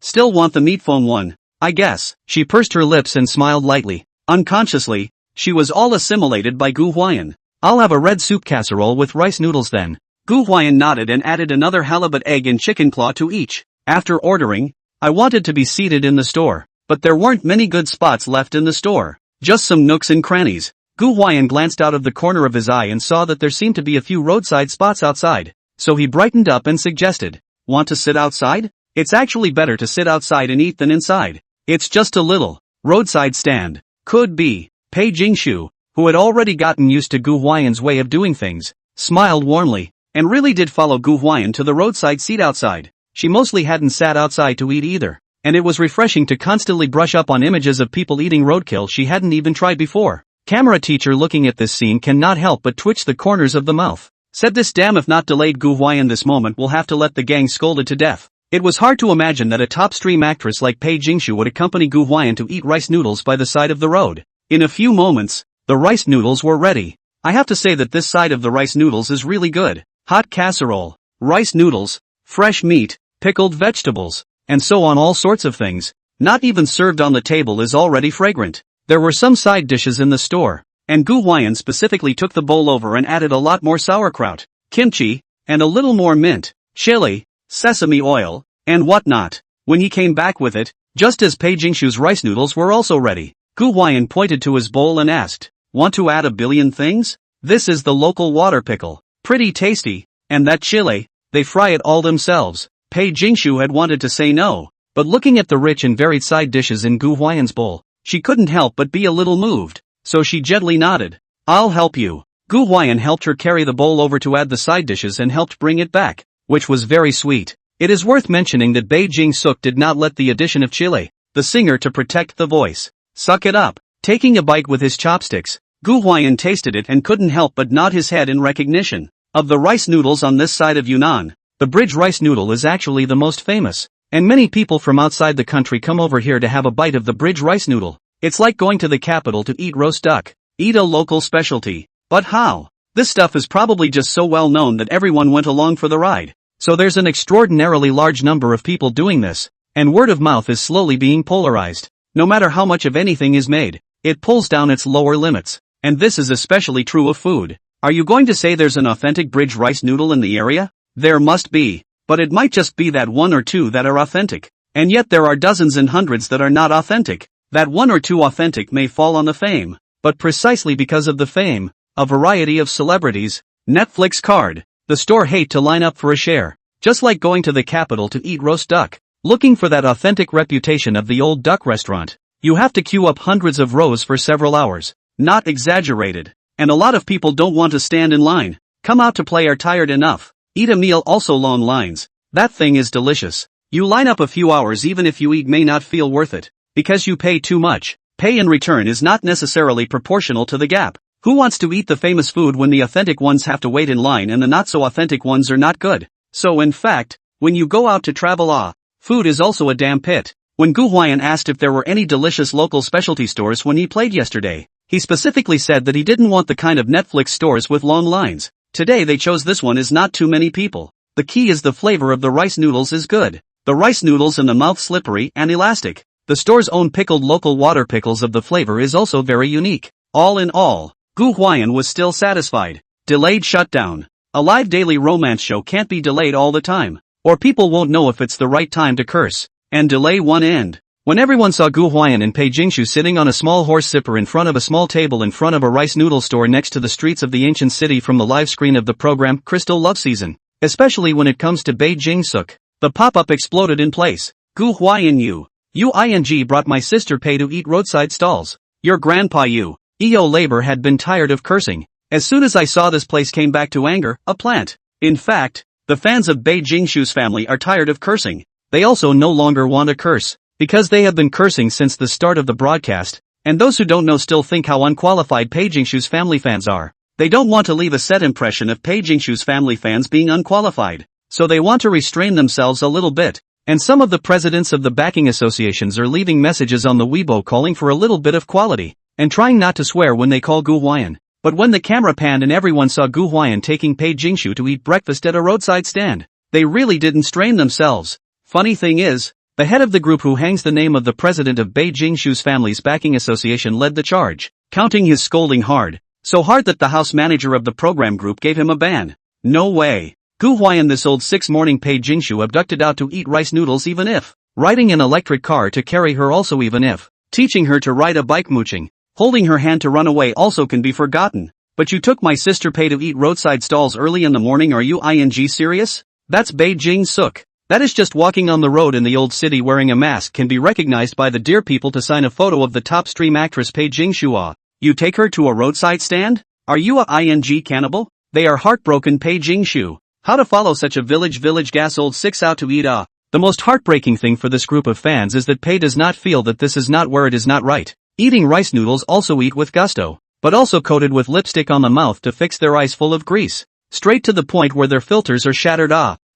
A: Still want the meat phone one, I guess. She pursed her lips and smiled lightly. Unconsciously, she was all assimilated by Gu Huai'an. I'll have a red soup casserole with rice noodles then. Gu Huai'an nodded and added another halibut egg and chicken claw to each. After ordering, I wanted to be seated in the store, but there weren't many good spots left in the store. Just some nooks and crannies. Gu Huai'an glanced out of the corner of his eye and saw that there seemed to be a few roadside spots outside, so he brightened up and suggested, want to sit outside? It's actually better to sit outside and eat than inside. It's just a little roadside stand. Could be. Pei Jingshu, who had already gotten used to Gu Huai'an's way of doing things, smiled warmly, and really did follow Gu Huai'an to the roadside seat outside. She mostly hadn't sat outside to eat either, and it was refreshing to constantly brush up on images of people eating roadkill she hadn't even tried before. Camera teacher looking at this scene cannot help but twitch the corners of the mouth. Said this damn if not delayed Gu Huai'an this moment will have to let the gang scolded to death. It was hard to imagine that a top stream actress like Pei Jingshu would accompany Gu Huai'an to eat rice noodles by the side of the road. In a few moments, the rice noodles were ready. I have to say that this side of the rice noodles is really good. Hot casserole, rice noodles, fresh meat, pickled vegetables, and so on, all sorts of things. Not even served on the table is already fragrant. There were some side dishes in the store, and Gu Huai'an specifically took the bowl over and added a lot more sauerkraut, kimchi, and a little more mint, chili, sesame oil, and whatnot. When he came back with it, just as Pei Jingshu's rice noodles were also ready, Gu Huai'an pointed to his bowl and asked, want to add a billion things? This is the local water pickle. Pretty tasty, and that chili, they fry it all themselves. Pei Jingshu had wanted to say no, but looking at the rich and varied side dishes in Gu Huai'an's bowl, she couldn't help but be a little moved, so she gently nodded. I'll help you. Gu Huai'an helped her carry the bowl over to add the side dishes and helped bring it back, which was very sweet. It is worth mentioning that Pei Jingshu did not let the addition of chili, the singer, to protect the voice. Suck it up. Taking a bite with his chopsticks, Gu Huai'an tasted it and couldn't help but nod his head in recognition. Of the rice noodles on this side of Yunnan, the bridge rice noodle is actually the most famous, and many people from outside the country come over here to have a bite of the bridge rice noodle. It's like going to the capital to eat roast duck. Eat a local specialty. But how? This stuff is probably just so well known that everyone went along for the ride. So there's an extraordinarily large number of people doing this, and word of mouth is slowly being polarized. No matter how much of anything is made, it pulls down its lower limits. And this is especially true of food. Are you going to say there's an authentic bridge rice noodle in the area? There must be. But it might just be that one or two that are authentic. And yet there are dozens and hundreds that are not authentic. That one or two authentic may fall on the fame. But precisely because of the fame, a variety of celebrities, Netflix card, the store hate to line up for a share. Just like going to the capital to eat roast duck. Looking for that authentic reputation of the old duck restaurant. You have to queue up hundreds of rows for several hours. Not exaggerated. And a lot of people don't want to stand in line. Come out to play are tired enough. Eat a meal also long lines. That thing is delicious. You line up a few hours even if you eat may not feel worth it. Because you pay too much. Pay in return is not necessarily proportional to the gap. Who wants to eat the famous food when the authentic ones have to wait in line and the not so authentic ones are not good? So in fact, when you go out to travel food is also a damn pit. When Gu Huai'an asked if there were any delicious local specialty stores when he played yesterday, he specifically said that he didn't want the kind of Netflix stores with long lines. Today they chose this one is not too many people. The key is the flavor of the rice noodles is good. The rice noodles in the mouth slippery and elastic. The store's own pickled local water pickles of the flavor is also very unique. All in all, Gu Huai'an was still satisfied. Delayed shutdown. A live daily romance show can't be delayed all the time, or people won't know if it's the right time to curse, and delay one end. When everyone saw Gu Huai'an and Pei Jingshu sitting on a small horse sipper in front of a small table in front of a rice noodle store next to the streets of the ancient city from the live screen of the program Crystal Love Season, especially when it comes to Pei Jingshu, the pop-up exploded in place. Gu Huai'an you brought my sister Pei to eat roadside stalls. Your grandpa EO labor had been tired of cursing. As soon as I saw this place came back to anger, a plant. In fact, the fans of Pei Jingshu's family are tired of cursing. They also no longer want to curse, because they have been cursing since the start of the broadcast, and those who don't know still think how unqualified Pei Jingshu's family fans are. They don't want to leave a set impression of Pei Jingshu's family fans being unqualified, so they want to restrain themselves a little bit, And some of the presidents of the backing associations are leaving messages on the Weibo calling for a little bit of quality, and trying not to swear when they call Gu Huai'an. But when the camera panned and everyone saw Gu Huai'an taking Pei Jingshu to eat breakfast at a roadside stand, they really didn't strain themselves. Funny thing is, the head of the group who hangs the name of the president of Pei Jingshu's family's backing association led the charge, counting his scolding hard. So hard that the house manager of the program group gave him a ban. No way. Gu Huai'an, this old 6-morning Pei Jingshu abducted out to eat rice noodles even if, riding an electric car to carry her also even if, teaching her to ride a bike mooching, holding her hand to run away also can be forgotten. But you took my sister Pei to eat roadside stalls early in the morning, are you serious? That's Pei Jingsuk. That is just walking on the road in the old city wearing a mask can be recognized by the dear people to sign a photo of the top stream actress Pei Jingshu. You take her to a roadside stand? Are you a cannibal? They are heartbroken. Pei Jingshu. How to follow such a village gas old 6 out to eat. The most heartbreaking thing for this group of fans is that Pei does not feel that this is not where it is not right. Eating rice noodles, also eat with gusto, but also coated with lipstick on the mouth to fix their eyes full of grease. Straight to the point where their filters are shattered.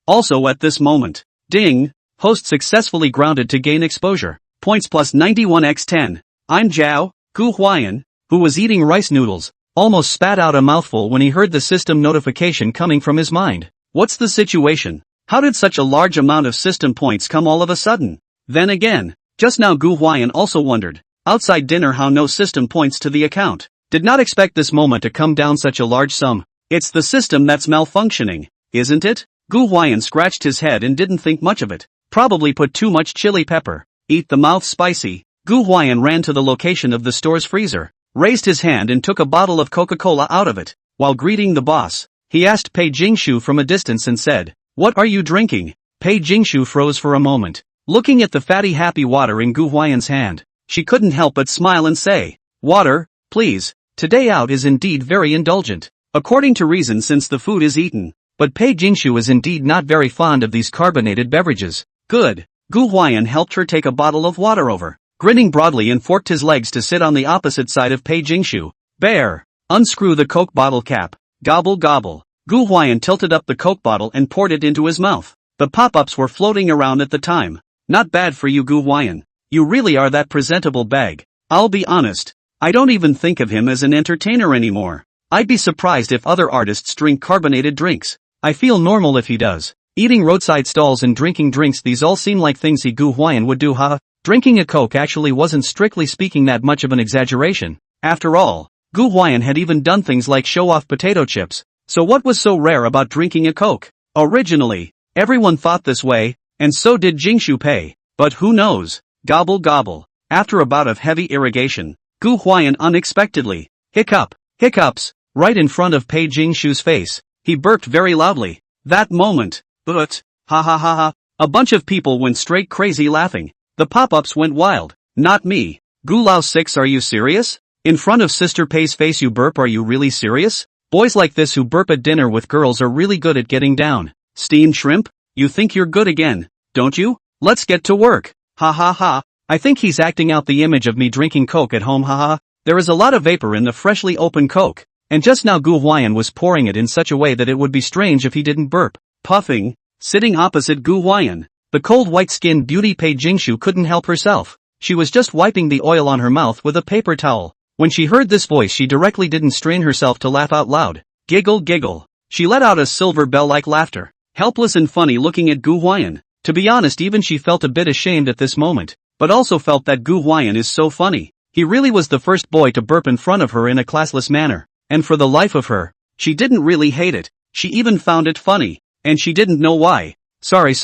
A: Also at this moment. Ding. Host successfully grounded to gain exposure. Points plus 91x10. I'm Gu Huai'an, who was eating rice noodles, almost spat out a mouthful when he heard the system notification coming from his mind. What's the situation? How did such a large amount of system points come all of a sudden? Then again, just now Gu Huai'an also wondered, outside dinner, how no system points to the account. Did not expect this moment to come down such a large sum. It's the system that's malfunctioning, isn't it? Gu Huai'an scratched his head and didn't think much of it. Probably put too much chili pepper. Eat the mouth spicy. Gu Huai'an ran to the location of the store's freezer, raised his hand and took a bottle of Coca-Cola out of it. While greeting the boss, he asked Pei Jingshu from a distance and said, "What are you drinking?" Pei Jingshu froze for a moment, looking at the fatty happy water in Gu Huai'an's hand. She couldn't help but smile and say, "Water, please. Today out is indeed very indulgent. According to reason, since the food is eaten." But Pei Jingshu is indeed not very fond of these carbonated beverages. Good. Gu Huai'an helped her take a bottle of water over, grinning broadly, and forked his legs to sit on the opposite side of Pei Jingshu. Bear. Unscrew the Coke bottle cap. Gobble gobble. Gu Huai'an tilted up the Coke bottle and poured it into his mouth. The pop-ups were floating around at the time. Not bad for you, Gu Huai'an. You really are that presentable bag. I'll be honest, I don't even think of him as an entertainer anymore. I'd be surprised if other artists drink carbonated drinks. I feel normal if he does. Eating roadside stalls and drinking drinks, these all seem like things Gu Huai'an would do. Drinking a Coke actually wasn't strictly speaking that much of an exaggeration. After all, Gu Huai'an had even done things like show off potato chips. So what was so rare about drinking a Coke? Originally, everyone thought this way, and so did Jingshu Pei. But who knows? Gobble gobble. After a bout of heavy irrigation, Gu Huai'an unexpectedly hiccups, right in front of Pei Jingshu's face. He burped very loudly. That moment, but, ha. A bunch of people went straight crazy laughing. The pop-ups went wild. Not me. Gu Lao 6, are you serious? In front of Sister Pei's face you burp, are you really serious? Boys like this who burp at dinner with girls are really good at getting down. Steamed shrimp? You think you're good again, don't you? Let's get to work. Ha. I think he's acting out the image of me drinking Coke at home. Ha. There is a lot of vapor in the freshly opened Coke. And just now Gu Huai'an was pouring it in such a way that it would be strange if he didn't burp. Puffing, sitting opposite Gu Huai'an, the cold white-skinned beauty Pei Jingshu couldn't help herself. She was just wiping the oil on her mouth with a paper towel. When she heard this voice, she directly didn't strain herself to laugh out loud. Giggle. She let out a silver bell-like laughter, helpless and funny looking at Gu Huai'an. To be honest, even she felt a bit ashamed at this moment, but also felt that Gu Huai'an is so funny. He really was the first boy to burp in front of her in a classless manner. And for the life of her, she didn't really hate it. She even found it funny. And she didn't know why. Sorry.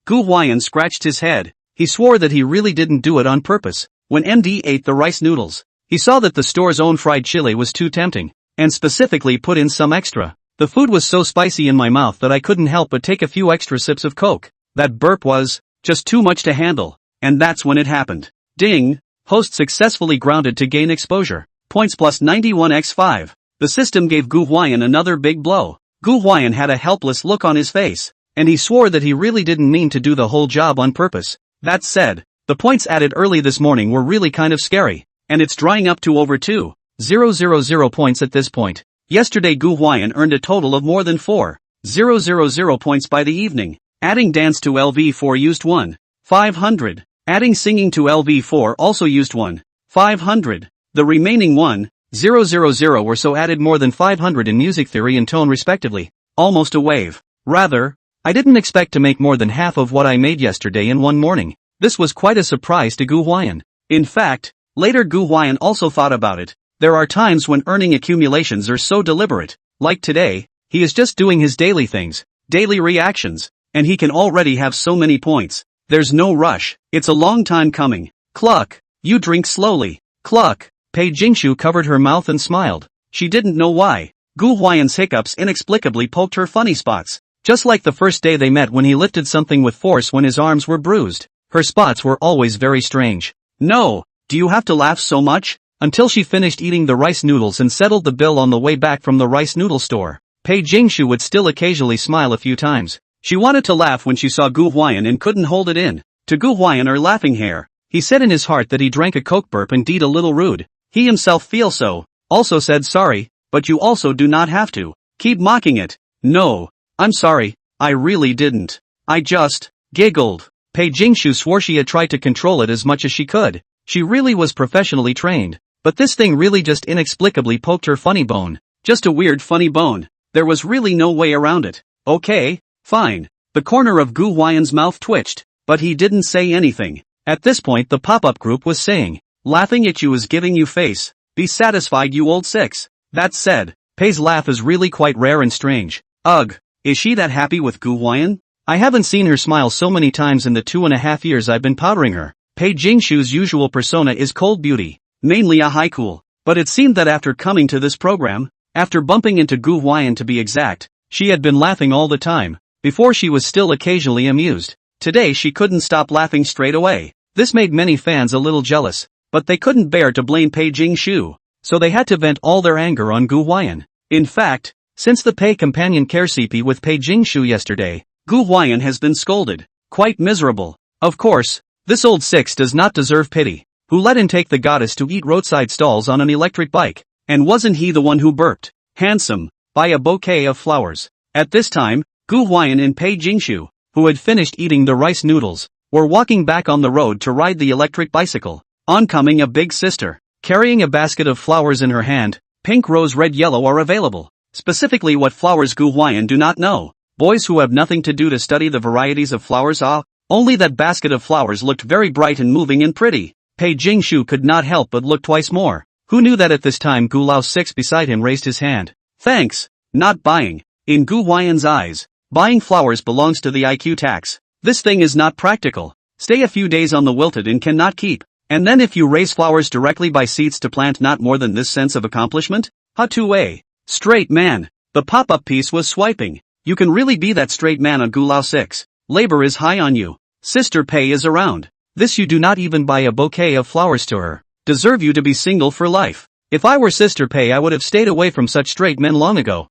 A: Gu Huai'an scratched his head. He swore that he really didn't do it on purpose. When MD ate the rice noodles, he saw that the store's own fried chili was too tempting, and specifically put in some extra. The food was so spicy in my mouth that I couldn't help but take a few extra sips of Coke. That burp was just too much to handle. And that's when it happened. Ding. Host successfully grounded to gain exposure. Points plus 91x5. The system gave Gu Huai'an another big blow. Gu Huai'an had a helpless look on his face, and he swore that he really didn't mean to do the whole job on purpose. That said, the points added early this morning were really kind of scary, and it's drying up to over 2,000 points at this point. Yesterday Gu Huai'an earned a total of more than 4,000 points by the evening. Adding dance to LV4 used 1. 500. Adding singing to LV4 also used 1. 500. The remaining 1,000 or so added more than 500 in music theory and tone respectively. Almost a wave. Rather, I didn't expect to make more than half of what I made yesterday in one morning. This was quite a surprise to Gu Huai'an. In fact, later Gu Huai'an also thought about it. There are times when earning accumulations are so deliberate. Like today, he is just doing his daily things, daily reactions, and he can already have so many points. There's no rush. It's a long time coming. Cluck. You drink slowly. Cluck. Pei Jingshu covered her mouth and smiled. She didn't know why. Gu Huai'an's hiccups inexplicably poked her funny spots. Just like the first day they met when he lifted something with force when his arms were bruised. Her spots were always very strange. No, do you have to laugh so much? Until she finished eating the rice noodles and settled the bill on the way back from the rice noodle store. Pei Jingshu would still occasionally smile a few times. She wanted to laugh when she saw Gu Huai'an and couldn't hold it in. To Gu Huai'an or laughing hair. He said in his heart that he drank a Coke burp and indeed a little rude. He himself feels so. Also said sorry, but you also do not have to. Keep mocking it. No, I'm sorry, I really didn't. I just giggled. Pei Jingshu swore she had tried to control it as much as she could. She really was professionally trained. But this thing really just inexplicably poked her funny bone. Just a weird funny bone. There was really no way around it. Okay, fine. The corner of Gu Huai'an's mouth twitched, but he didn't say anything. At this point the pop-up group was saying, laughing at you is giving you face. Be satisfied you old six. That said, Pei's laugh is really quite rare and strange. Ugh, is she that happy with Gu Huai'an? I haven't seen her smile so many times in the 2.5 years I've been powdering her. Pei Jingshu's usual persona is cold beauty, mainly a haiku. But it seemed that after coming to this program, after bumping into Gu Huai'an to be exact, she had been laughing all the time. Before she was still occasionally amused. Today she couldn't stop laughing straight away. This made many fans a little jealous, but they couldn't bear to blame Pei Jingshu, so they had to vent all their anger on Gu Huai'an. In fact, since the Pei companion care CP with Pei Jingshu yesterday, Gu Huai'an has been scolded. Quite miserable. Of course, this old six does not deserve pity. Who let him take the goddess to eat roadside stalls on an electric bike? And wasn't he the one who burped? Handsome. By a bouquet of flowers. At this time, Gu Huai'an and Pei Jingshu, who had finished eating the rice noodles, were walking back on the road to ride the electric bicycle. Oncoming a big sister, carrying a basket of flowers in her hand. Pink, rose, red, yellow are available. Specifically what flowers Gu Huai'an do not know. Boys who have nothing to do to study the varieties of flowers only that basket of flowers looked very bright and moving and pretty. Pei Jingshu could not help but look twice more. Who knew that at this time Gu Lao 6 beside him raised his hand. Thanks. Not buying. In Gu Huai'an's eyes, buying flowers belongs to the IQ tax. This thing is not practical. Stay a few days on the wilted and cannot keep. And then if you raise flowers directly by seeds to plant, not more than this sense of accomplishment? Ha-2-a. Straight man. The pop-up piece was swiping. You can really be that straight man on Gu Lao 6. Labor is high on you. Sister Pei is around. This you do not even buy a bouquet of flowers to her. Deserve you to be single for life. If I were Sister Pei I would have stayed away from such straight men long ago.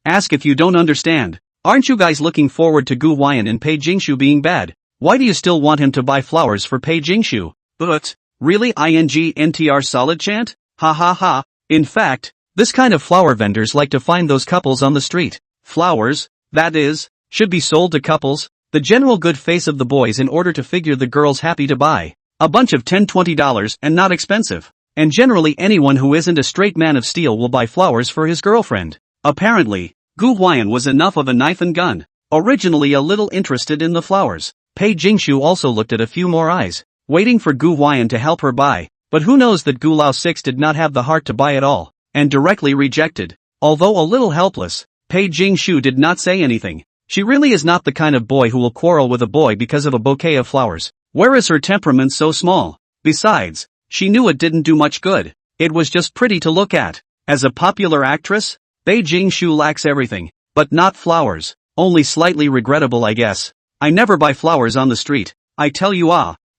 A: Ask if you don't understand. Aren't you guys looking forward to Gu Huai'an and Pei Jingshu being bad? Why do you still want him to buy flowers for Pei Jingshu? But, really INGNTR solid chant? Ha ha ha. In fact, this kind of flower vendors like to find those couples on the street. Flowers, that is, should be sold to couples. The general good face of the boys in order to figure the girls happy to buy. A bunch of $10-20 and not expensive. And generally anyone who isn't a straight man of steel will buy flowers for his girlfriend. Apparently, Gu Huai'an was enough of a knife and gun. Originally a little interested in the flowers. Pei Jingshu also looked at a few more eyes, waiting for Gu Huai'an to help her buy. But who knows that Gu Lao 6 did not have the heart to buy at all, and directly rejected. Although a little helpless, Pei Jingshu did not say anything. She really is not the kind of boy who will quarrel with a boy because of a bouquet of flowers. Where is her temperament so small? Besides, she knew it didn't do much good. It was just pretty to look at. As a popular actress, Pei Jingshu lacks everything, but not flowers. Only slightly regrettable I guess. I never buy flowers on the street. I tell you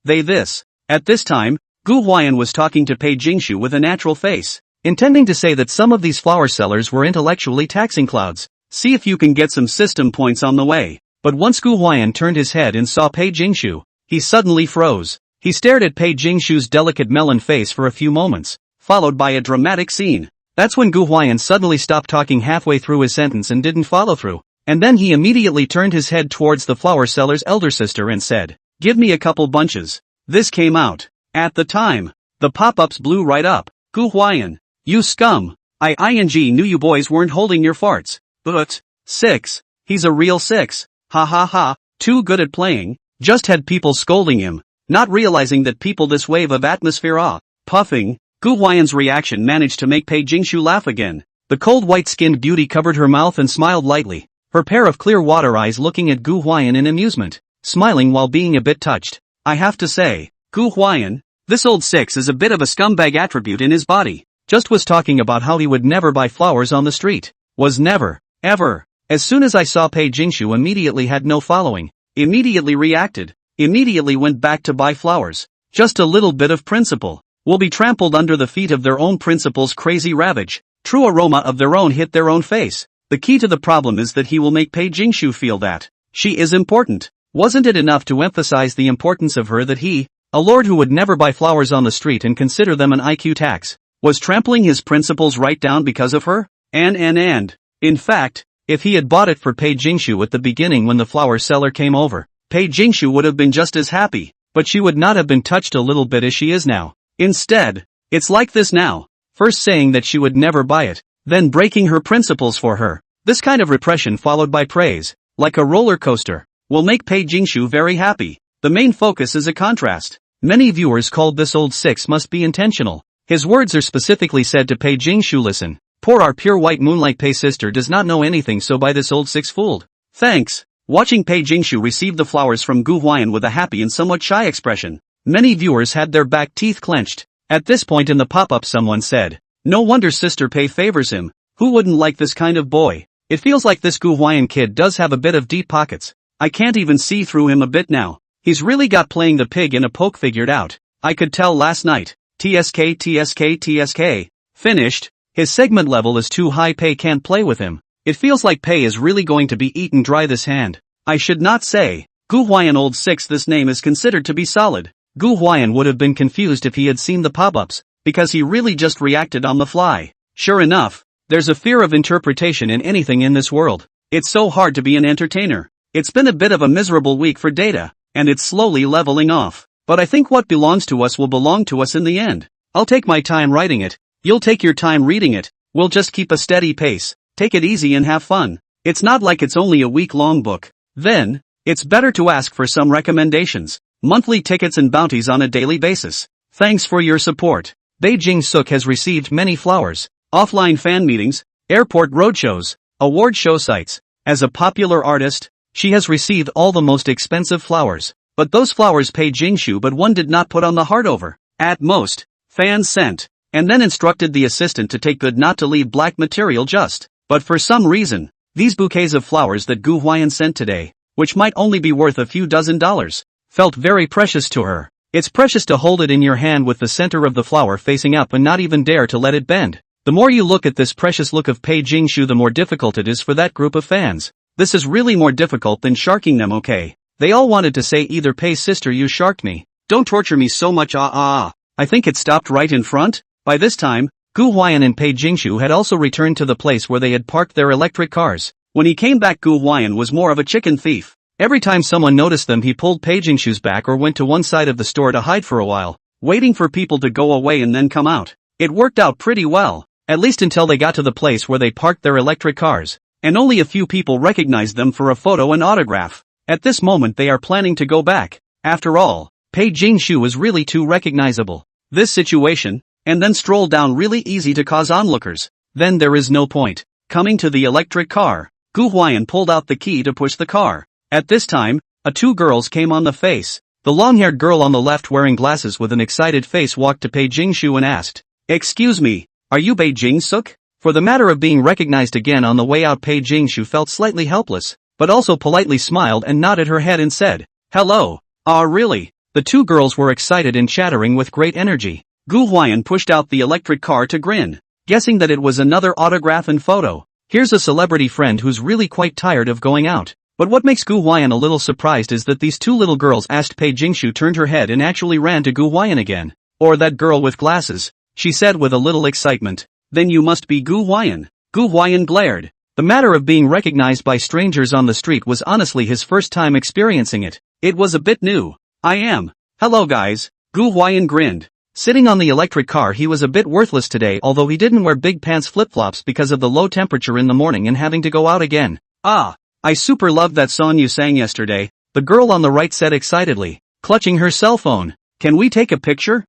A: they this. At this time, Gu Huai'an was talking to Pei Jingshu with a natural face, intending to say that some of these flower sellers were intellectually taxing clouds. See if you can get some system points on the way. But once Gu Huai'an turned his head and saw Pei Jingshu, he suddenly froze. He stared at Pei Jingshu's delicate melon face for a few moments, followed by a dramatic scene. That's when Gu Huai'an suddenly stopped talking halfway through his sentence and didn't follow through. and then he immediately turned his head towards the flower seller's elder sister and said, "Give me a couple bunches." This came out. At the time, the pop-ups blew right up. Gu Huai'an, you scum. Knew you boys weren't holding your farts. But, 6. He's a real 6. Ha ha ha, too good at playing. Just had people scolding him, not realizing that people this wave of atmosphere puffing. Gu Huai'an's reaction managed to make Pei Jingshu laugh again. The cold white-skinned beauty covered her mouth and smiled lightly, her pair of clear water eyes looking at Gu Huai'an in amusement, smiling while being a bit touched. I have to say, Gu Huai'an, this old 6 is a bit of a scumbag attribute in his body. Just was talking about how he would never buy flowers on the street. Was never, ever. As soon as I saw Pei Jingshu immediately had no following, immediately reacted, immediately went back to buy flowers. Just a little bit of principle. Will be trampled under the feet of their own principles. Crazy ravage. True aroma of their own hit their own face. The key to the problem is that he will make Pei Jingshu feel that she is important. Wasn't it enough to emphasize the importance of her that he, a lord who would never buy flowers on the street and consider them an IQ tax, was trampling his principles right down because of her? And. In fact, if he had bought it for Pei Jingshu at the beginning when the flower seller came over, Pei Jingshu would have been just as happy, but she would not have been touched a little bit as she is now. Instead, it's like this now. First saying that she would never buy it, then breaking her principles for her. This kind of repression followed by praise, like a roller coaster, will make Pei Jingshu very happy. The main focus is a contrast. Many viewers called this old 6 must be intentional. His words are specifically said to Pei Jingshu, listen, poor our pure white moonlight Pei sister does not know anything, so by this old 6 fooled. Thanks. Watching Pei Jingshu receive the flowers from Gu Huai'an with a happy and somewhat shy expression, many viewers had their back teeth clenched. At this point in the pop-up someone said, no wonder Sister Pei favors him. Who wouldn't like this kind of boy? It feels like this Gu Huai'an kid does have a bit of deep pockets. I can't even see through him a bit now. He's really got playing the pig in a poke figured out. I could tell last night. TSK. Finished. His segment level is too high. Pei can't play with him. It feels like Pei is really going to be eaten dry this hand. I should not say. Gu Huai'an old 6. This name is considered to be solid. Gu Huai'an would have been confused if he had seen the pop-ups, because he really just reacted on the fly. Sure enough, there's a fear of interpretation in anything in this world. It's so hard to be an entertainer. It's been a bit of a miserable week for Data, and it's slowly leveling off. But I think what belongs to us will belong to us in the end. I'll take my time writing it. You'll take your time reading it. We'll just keep a steady pace. Take it easy and have fun. It's not like it's only a week-long book. Then, it's better to ask for some recommendations. Monthly tickets and bounties on a daily basis. Thanks for your support. Pei Jingshu has received many flowers, offline fan meetings, airport roadshows, award show sites. As a popular artist, she has received all the most expensive flowers. But those flowers Pei Jingshu but one did not put on the heart over. At most, fans sent, and then instructed the assistant to take good not to leave black material just. But for some reason, these bouquets of flowers that Gu Huai'an sent today, which might only be worth a few dozen dollars, felt very precious to her. It's precious to hold it in your hand with the center of the flower facing up and not even dare to let it bend. The more you look at this precious look of Pei Jingshu, the more difficult it is for that group of fans. This is really more difficult than sharking them. Okay. They all wanted to say either Pei sister you sharked me, don't torture me so much I think it stopped right in front. By this time, Gu Huai'an and Pei Jingshu had also returned to the place where they had parked their electric cars. When he came back, Gu Huai'an was more of a chicken thief. Every time someone noticed them he pulled Pei Jingshu's back or went to one side of the store to hide for a while, waiting for people to go away and then come out. It worked out pretty well, at least until they got to the place where they parked their electric cars, and only a few people recognized them for a photo and autograph. At this moment they are planning to go back. After all, Pei Jingshu is really too recognizable. This situation, and then stroll down really easy to cause onlookers. Then there is no point. Coming to the electric car, Gu Huai'an pulled out the key to push the car. At this time, two girls came on the face. The long-haired girl on the left wearing glasses with an excited face walked to Pei Jingshu and asked, "Excuse me, are you Pei Jingshu?" For the matter of being recognized again on the way out, Pei Jingshu felt slightly helpless, but also politely smiled and nodded her head and said, "Hello." Really? The two girls were excited and chattering with great energy. Gu Huai'an pushed out the electric car to grin, guessing that it was another autograph and photo. Here's a celebrity friend who's really quite tired of going out. But what makes Gu Huai'an a little surprised is that these two little girls asked. Pei Jingshu turned her head and actually ran to Gu Huai'an again. "Or that girl with glasses," she said with a little excitement. "Then you must be Gu Huai'an." Gu Huai'an glared. The matter of being recognized by strangers on the street was honestly his first time experiencing it. It was a bit new. I am. Hello guys. Gu Huai'an grinned. Sitting on the electric car, he was a bit worthless today, although he didn't wear big pants flip-flops because of the low temperature in the morning and having to go out again. Ah, I super loved that song you sang yesterday, the girl on the right said excitedly, clutching her cell phone. Can we take a picture?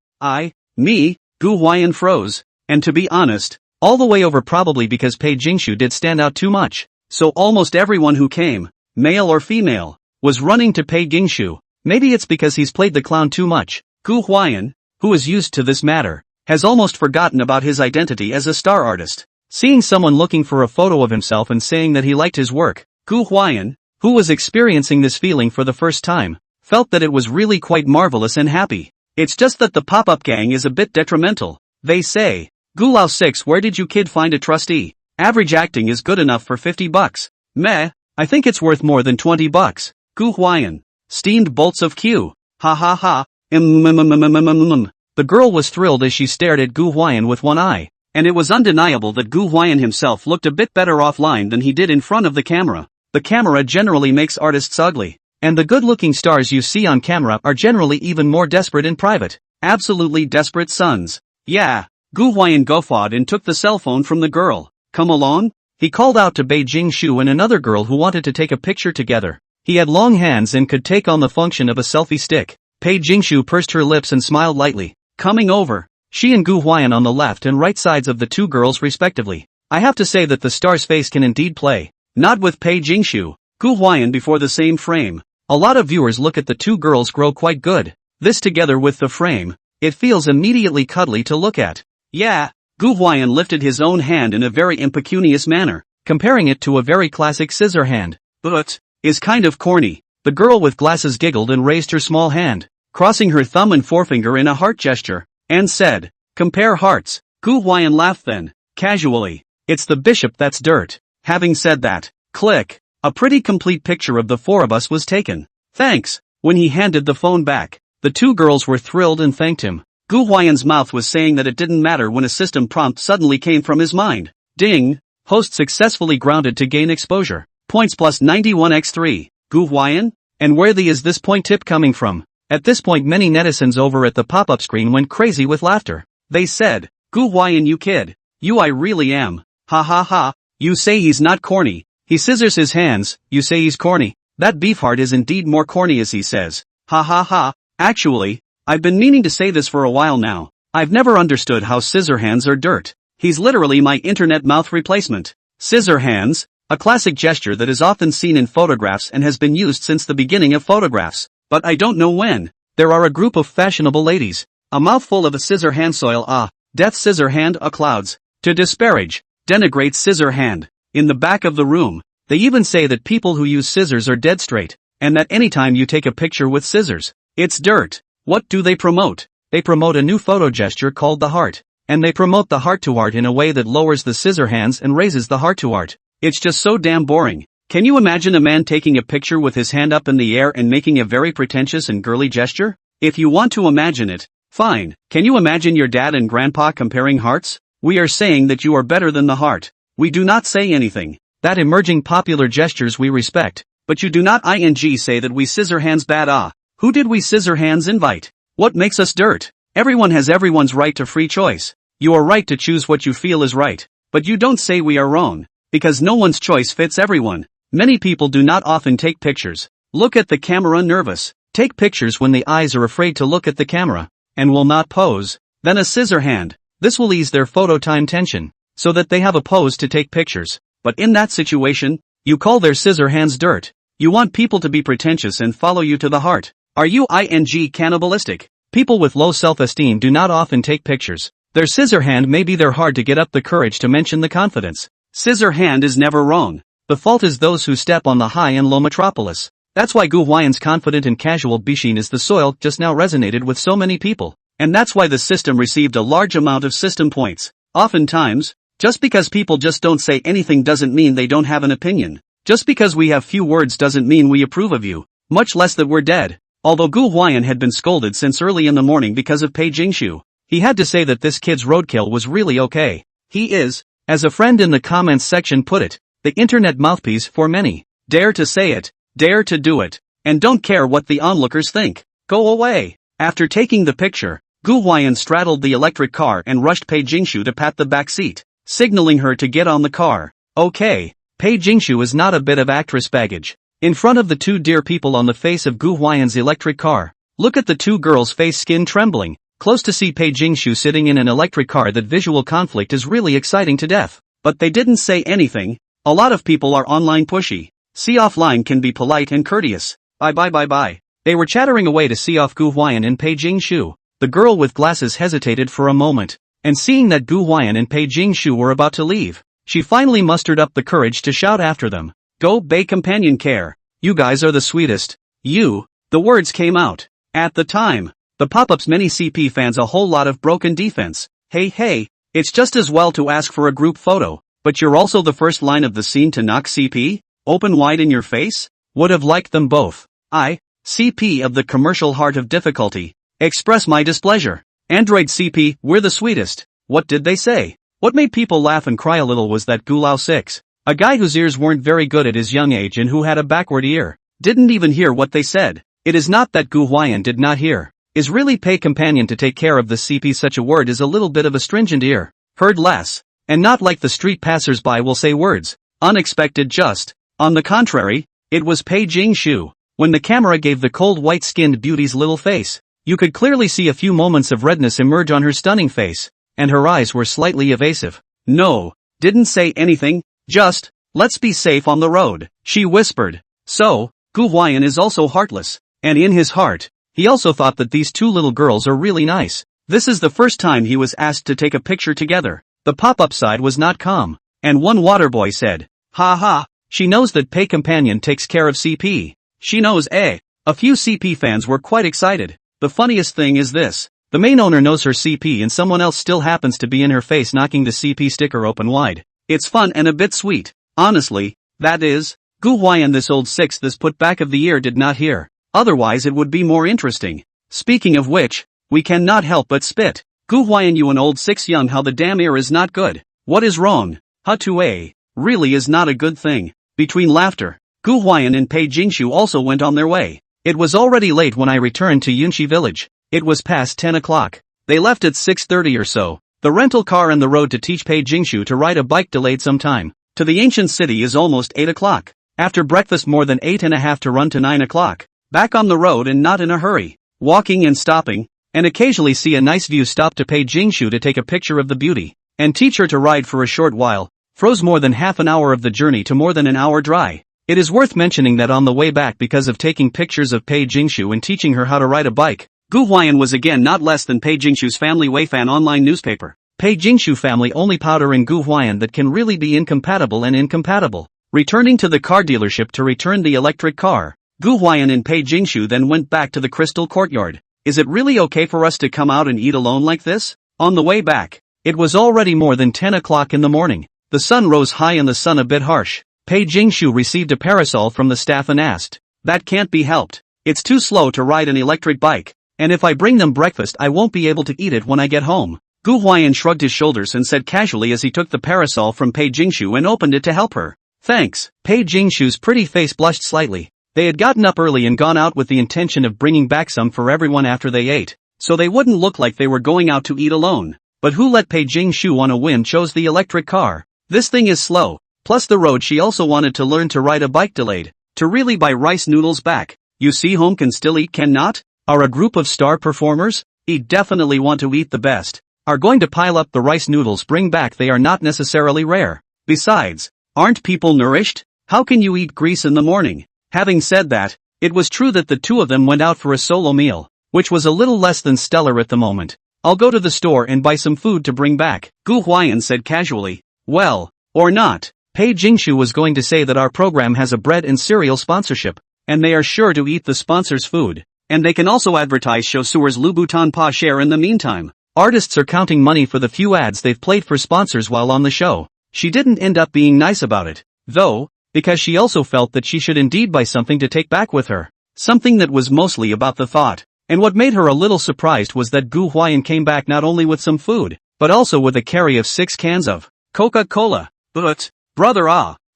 A: Me, Gu Huai'an froze. And to be honest, all the way over probably because Pei Jingshu did stand out too much. So almost everyone who came, male or female, was running to Pei Jingshu. Maybe it's because he's played the clown too much. Gu Huai'an, who is used to this matter, has almost forgotten about his identity as a star artist. Seeing someone looking for a photo of himself and saying that he liked his work, Gu Huai'an, who was experiencing this feeling for the first time, felt that it was really quite marvelous and happy. It's just that the pop-up gang is a bit detrimental. They say, Gulao 6, where did you kid find a trustee? Average acting is good enough for $50. Meh, I think it's worth more than $20. Gu Huai'an. Steamed bolts of Q. Ha ha ha. The girl was thrilled as she stared at Gu Huai'an with one eye, and it was undeniable that Gu Huai'an himself looked a bit better offline than he did in front of the camera. The camera generally makes artists ugly, and the good-looking stars you see on camera are generally even more desperate in private. Absolutely desperate sons. Yeah. Gu Huai'an guffawed and took the cell phone from the girl. Come along? He called out to Pei Jingshu and another girl who wanted to take a picture together. He had long hands and could take on the function of a selfie stick. Pei Jingshu pursed her lips and smiled lightly. Coming over. She and Gu Huai'an on the left and right sides of the two girls respectively. I have to say that the star's face can indeed play. Not with Pei Jingshu. Gu Huai'an before the same frame. A lot of viewers look at the two girls grow quite good. This together with the frame. It feels immediately cuddly to look at. Yeah. Gu Huai'an lifted his own hand in a very impecunious manner, comparing it to a very classic scissor hand. But is kind of corny. The girl with glasses giggled and raised her small hand, crossing her thumb and forefinger in a heart gesture, and said, compare hearts. Gu Huai'an laughed then, casually. It's the bishop that's dirt. Having said that, click. A pretty complete picture of the four of us was taken. Thanks. When he handed the phone back, the two girls were thrilled and thanked him. Gu Huai'an's mouth was saying that it didn't matter when a system prompt suddenly came from his mind. Ding. Host successfully grounded to gain exposure. Points plus 91x3. Gu Huai'an? And where is this point tip coming from? At this point many netizens over at the pop-up screen went crazy with laughter. They said, Gu Huai'an, you kid. You I really am. Ha ha ha. You say he's not corny. He scissors his hands. You say he's corny. That beefheart is indeed more corny as he says. Ha ha ha. Actually, I've been meaning to say this for a while now. I've never understood how scissor hands are dirt. He's literally my internet mouth replacement. Scissor hands, a classic gesture that is often seen in photographs and has been used since the beginning of photographs. But I don't know when. There are a group of fashionable ladies. A mouthful of a scissor hand soil death scissor hand clouds. To disparage, denigrate scissor hand. In the back of the room, they even say that people who use scissors are dead straight, and that anytime you take a picture with scissors, it's dirt. What do they promote? They promote a new photo gesture called the heart. And they promote the heart to art in a way that lowers the scissor hands and raises the heart to art. It's just so damn boring. Can you imagine a man taking a picture with his hand up in the air and making a very pretentious and girly gesture? If you want to imagine it, fine. Can you imagine your dad and grandpa comparing hearts? We are saying that you are better than the heart. We do not say anything. That emerging popular gestures we respect. But you do not say that we scissor hands bad. Who did we scissor hands invite? What makes us dirt? Everyone has everyone's right to free choice. You are right to choose what you feel is right. But you don't say we are wrong. Because no one's choice fits everyone. Many people do not often take pictures. Look at the camera nervous. Take pictures when the eyes are afraid to look at the camera. And will not pose. Then a scissor hand. This will ease their photo time tension. So that they have a pose to take pictures. But in that situation, you call their scissor hands dirt. You want people to be pretentious and follow you to the heart. Are you cannibalistic? People with low self-esteem do not often take pictures. Their scissor hand may be there hard to get up the courage to mention the confidence. Scissor hand is never wrong. The fault is those who step on the high and low metropolis. That's why Gu Huai'an's confident and casual bishin is the soil just now resonated with so many people. And that's why the system received a large amount of system points. Oftentimes, just because people just don't say anything doesn't mean they don't have an opinion. Just because we have few words doesn't mean we approve of you. Much less that we're dead. Although Gu Huai'an had been scolded since early in the morning because of Pei Jingshu, he had to say that this kid's roadkill was really okay. He is, as a friend in the comments section put it, the internet mouthpiece for many. Dare to say it, dare to do it, and don't care what the onlookers think. Go away. After taking the picture, Gu Huai'an straddled the electric car and rushed Pei Jingshu to pat the back seat, signaling her to get on the car. Okay. Pei Jingshu is not a bit of actress baggage. In front of the two dear people on the face of Gu Huai'an's electric car, look at the two girls' face skin trembling. Close to see Pei Jingshu sitting in an electric car. That visual conflict is really exciting to death. But they didn't say anything. A lot of people are online pushy. See offline can be polite and courteous. Bye. They were chattering away to see off Gu Huai'an and Pei Jingshu. The girl with glasses hesitated for a moment, and seeing that Gu Huai'an and Pei Jingshu were about to leave, she finally mustered up the courage to shout after them. Go Bei companion care. You guys are the sweetest. You. The words came out. At the time, the pop-up's many CP fans a whole lot of broken defense. Hey, it's just as well to ask for a group photo, but you're also the first line of the scene to knock CP? Open wide in your face? Would have liked them both. CP of the commercial heart of difficulty. Express my displeasure. Android CP, we're the sweetest. What did they say? What made people laugh and cry a little was that Gulao 6, a guy whose ears weren't very good at his young age and who had a backward ear, didn't even hear what they said. It is not that Gu Huai'an did not hear. Is really Pei companion to take care of the CP. Such a word is a little bit of a stringent ear. Heard less. And not like the street passers-by will say words. Unexpected just. On the contrary, it was Pei Jingshu. When the camera gave the cold white-skinned beauty's little face, you could clearly see a few moments of redness emerge on her stunning face, and her eyes were slightly evasive. No, didn't say anything, just, let's be safe on the road, she whispered. So, Gu Huai'an is also heartless, and in his heart, he also thought that these two little girls are really nice. This is the first time he was asked to take a picture together. The pop-up side was not calm, and one waterboy said, ha, she knows that Pei companion takes care of CP. She knows, A few CP fans were quite excited. The funniest thing is this. The main owner knows her CP and someone else still happens to be in her face knocking the CP sticker open wide. It's fun and a bit sweet. Honestly, that is. Gu Huai'an this old six this put back of the ear did not hear. Otherwise it would be more interesting. Speaking of which, we cannot help but spit. Gu Huai'an you an old six young how the damn ear is not good. What is wrong? Ha-to-a. Really is not a good thing. Between laughter, Gu Huai'an and Pei Jingshu also went on their way. It was already late when I returned to Yunxi village. It was past 10 o'clock. They left at 6:30 or so. The rental car and the road to teach Pei Jingshu to ride a bike delayed some time. To the ancient city is almost 8 o'clock. After breakfast more than 8:30 to run to 9 o'clock. Back on the road and not in a hurry. Walking and stopping, and occasionally see a nice view stop to Pei Jingshu to take a picture of the beauty, and teach her to ride for a short while, froze more than half an hour of the journey to more than an hour dry. It is worth mentioning that on the way back because of taking pictures of Pei Jingshu and teaching her how to ride a bike, Gu Huai'an was again not less than Pei Jingshu's family Weifan online newspaper. Pei Jingshu family only powder in Gu Huai'an that can really be incompatible and incompatible. Returning to the car dealership to return the electric car, Gu Huai'an and Pei Jingshu then went back to the crystal courtyard. Is it really okay for us to come out and eat alone like this? On the way back, it was already more than 10 o'clock in the morning. The sun rose high and the sun a bit harsh. Pei Jingshu received a parasol from the staff and asked, that can't be helped. It's too slow to ride an electric bike, and if I bring them breakfast I won't be able to eat it when I get home. Gu Huai'an shrugged his shoulders and said casually as he took the parasol from Pei Jingshu and opened it to help her. Thanks. Pei Jingshu's pretty face blushed slightly. They had gotten up early and gone out with the intention of bringing back some for everyone after they ate, so they wouldn't look like they were going out to eat alone. But who let Pei Jingshu on a whim chose the electric car? This thing is slow. Plus the road she also wanted to learn to ride a bike delayed, to really buy rice noodles back. You see home can still eat cannot? Are a group of star performers? Eat definitely want to eat the best. Are going to pile up the rice noodles bring back they are not necessarily rare. Besides, aren't people nourished? How can you eat grease in the morning? Having said that, it was true that the two of them went out for a solo meal, which was a little less than stellar at the moment. I'll go to the store and buy some food to bring back, Gu Huai'an said casually. Well, or not. Pei Jingshu was going to say that our program has a bread and cereal sponsorship, and they are sure to eat the sponsor's food, and they can also advertise Shosuer's Louboutin Pa share in the meantime. Artists are counting money for the few ads they've played for sponsors while on the show. She didn't end up being nice about it, though, because she also felt that she should indeed buy something to take back with her. Something that was mostly about the thought. And what made her a little surprised was that Gu Huai'an came back not only with some food, but also with a carry of 6 cans of Coca-Cola. But, brother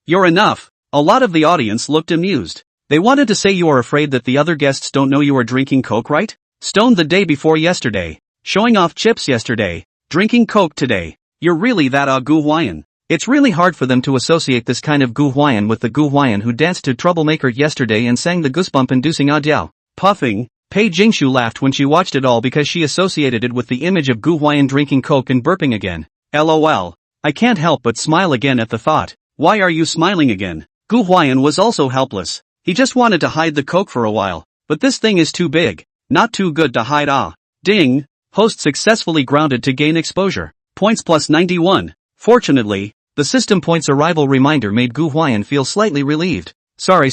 A: You're enough. A lot of the audience looked amused. They wanted to say you are afraid that the other guests don't know you are drinking Coke, right? Stoned the day before yesterday. Showing off chips yesterday. Drinking Coke today. You're really that Gu Huai'an. It's really hard for them to associate this kind of Gu Huai'an with the Gu Huai'an who danced to Troublemaker yesterday and sang the goosebump-inducing Diao. Puffing, Pei Jingshu laughed when she watched it all because she associated it with the image of Gu Huai'an drinking Coke and burping again. LOL. I can't help but smile again at the thought. Why are you smiling again? Gu Huai'an was also helpless. He just wanted to hide the Coke for a while, but this thing is too big. Not too good to hide. Ding. Host successfully grounded to gain exposure. Points plus 91. Fortunately, the system points arrival reminder made Gu Huai'an feel slightly relieved. Sorry.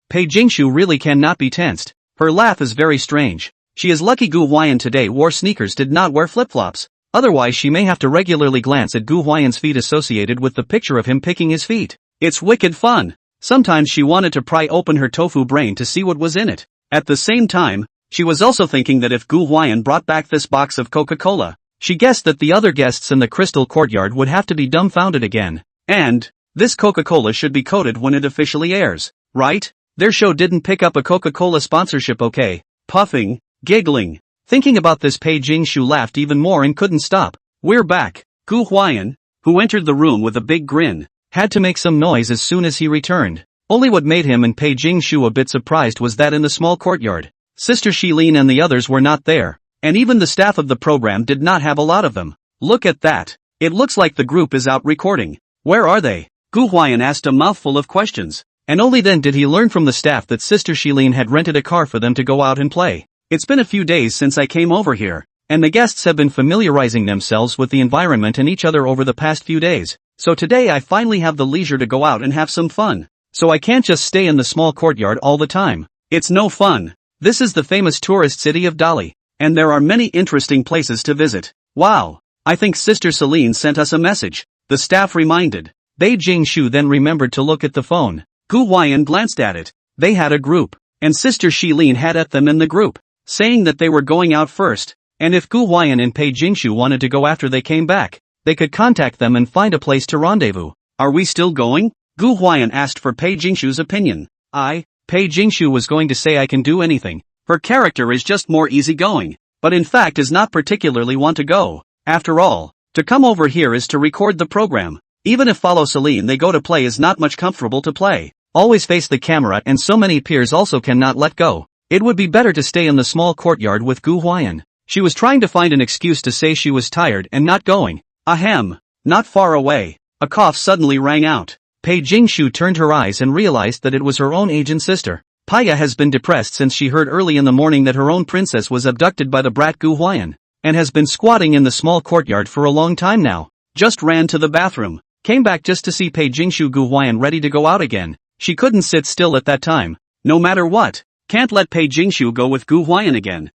A: Pei Jingshu really cannot be tensed. Her laugh is very strange. She is lucky Gu Huai'an today wore sneakers, did not wear flip-flops. Otherwise she may have to regularly glance at Gu Huai'an's feet associated with the picture of him picking his feet. It's wicked fun. Sometimes she wanted to pry open her tofu brain to see what was in it. At the same time, she was also thinking that if Gu Huai'an brought back this box of Coca-Cola, she guessed that the other guests in the crystal courtyard would have to be dumbfounded again. And this Coca-Cola should be coded when it officially airs, right? Their show didn't pick up a Coca-Cola sponsorship, okay? Puffing, giggling. Thinking about this, Pei Jingshu laughed even more and couldn't stop. We're back. Gu Huai'an, who entered the room with a big grin, had to make some noise as soon as he returned. Only what made him and Pei Jingshu a bit surprised was that in the small courtyard, Sister Shilin and the others were not there, and even the staff of the program did not have a lot of them. Look at that. It looks like the group is out recording. Where are they? Gu Huai'an asked a mouthful of questions, and only then did he learn from the staff that Sister Shilin had rented a car for them to go out and play. It's been a few days since I came over here, and the guests have been familiarizing themselves with the environment and each other over the past few days, so today I finally have the leisure to go out and have some fun. So I can't just stay in the small courtyard all the time. It's no fun. This is the famous tourist city of Dali, and there are many interesting places to visit. Wow. I think Sister Celine sent us a message, the staff reminded. Pei Jingshu then remembered to look at the phone. Gu Huai'an glanced at it. They had a group, and Sister Shilin had at them in the group, saying that they were going out first, and if Gu Huai'an and Pei Jingshu wanted to go after they came back, they could contact them and find a place to rendezvous. Are we still going? Gu Huai'an asked for Pei Jingshu's opinion. Pei Jingshu was going to say I can do anything. Her character is just more easygoing, but in fact is not particularly want to go. After all, to come over here is to record the program. Even if follow Celine they go to play is not much comfortable to play. Always face the camera and so many peers also cannot let go. It would be better to stay in the small courtyard with Gu Huai'an. She was trying to find an excuse to say she was tired and not going. Ahem. Not far away. A cough suddenly rang out. Pei Jingshu turned her eyes and realized that it was her own aged sister. Paya has been depressed since she heard early in the morning that her own princess was abducted by the brat Gu Huai'an, and has been squatting in the small courtyard for a long time now. Just ran to the bathroom. Came back just to see Pei Jingshu Gu Huai'an ready to go out again. She couldn't sit still at that time. No matter what. Can't let Pei Jingshu go with Gu Huai'an again.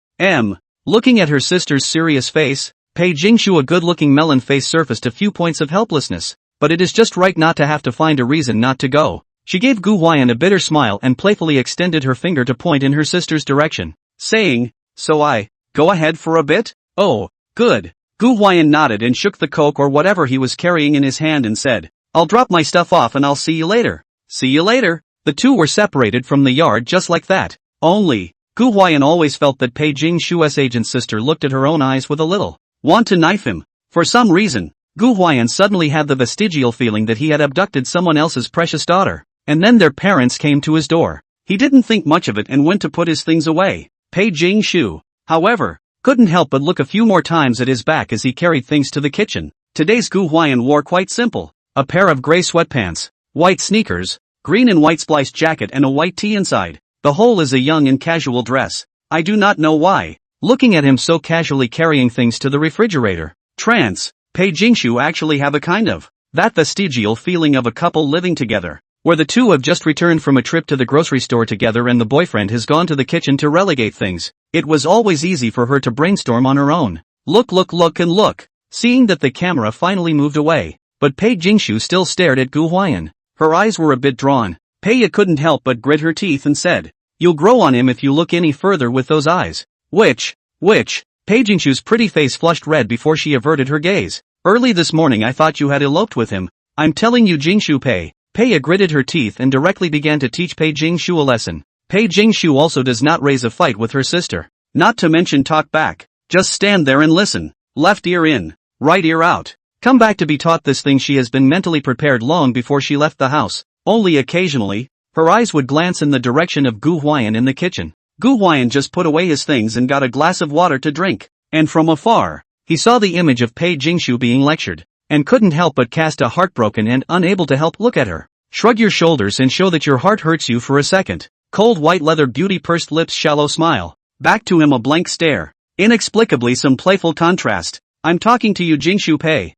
A: Looking at her sister's serious face, Pei Jingshu a good-looking melon face surfaced a few points of helplessness. But it is just right not to have to find a reason not to go. She gave Gu Huai'an a bitter smile and playfully extended her finger to point in her sister's direction, saying, so I, go ahead for a bit? Oh, good. Gu Huai'an nodded and shook the Coke or whatever he was carrying in his hand and said, I'll drop my stuff off and I'll see you later. See you later. The two were separated from the yard just like that. Only, Gu Huai'an always felt that Pei Jingshu's agent sister looked at her own eyes with a little want to knife him. For some reason, Gu Huai'an suddenly had the vestigial feeling that he had abducted someone else's precious daughter, and then their parents came to his door. He didn't think much of it and went to put his things away. Pei Jingshu, however, couldn't help but look a few more times at his back as he carried things to the kitchen. Today's Gu Huai'an wore quite simple, a pair of gray sweatpants, white sneakers, green and white spliced jacket and a white tee inside. The whole is a young and casual dress. I do not know why. Looking at him so casually carrying things to the refrigerator. Trance. Pei Jingshu actually have a kind of that vestigial feeling of a couple living together, where the two have just returned from a trip to the grocery store together and the boyfriend has gone to the kitchen to relegate things. It was always easy for her to brainstorm on her own. Look and look. Seeing that the camera finally moved away, but Pei Jingshu still stared at Gu Huai'an. Her eyes were a bit drawn. Pei couldn't help but grit her teeth and said, you'll grow on him if you look any further with those eyes. Which? Pei Jingshu's pretty face flushed red before she averted her gaze. Early this morning I thought you had eloped with him. I'm telling you Jingshu Pei Pei gritted her teeth and directly began to teach Pei Jingshu a lesson. Pei Jingshu also does not raise a fight with her sister. Not to mention talk back. Just stand there and listen. Left ear in, right ear out. Come back to be taught this thing. She has been mentally prepared long before she left the house. Only occasionally, her eyes would glance in the direction of Gu Huai'an in the kitchen. Gu Huai'an just put away his things and got a glass of water to drink. And from afar, he saw the image of Pei Jingshu being lectured, and couldn't help but cast a heartbroken and unable to help look at her. Shrug your shoulders and show that your heart hurts you for a second. Cold white leather beauty, pursed lips, shallow smile. Back to him a blank stare. Inexplicably some playful contrast. I'm talking to you, Jingshu. Pei,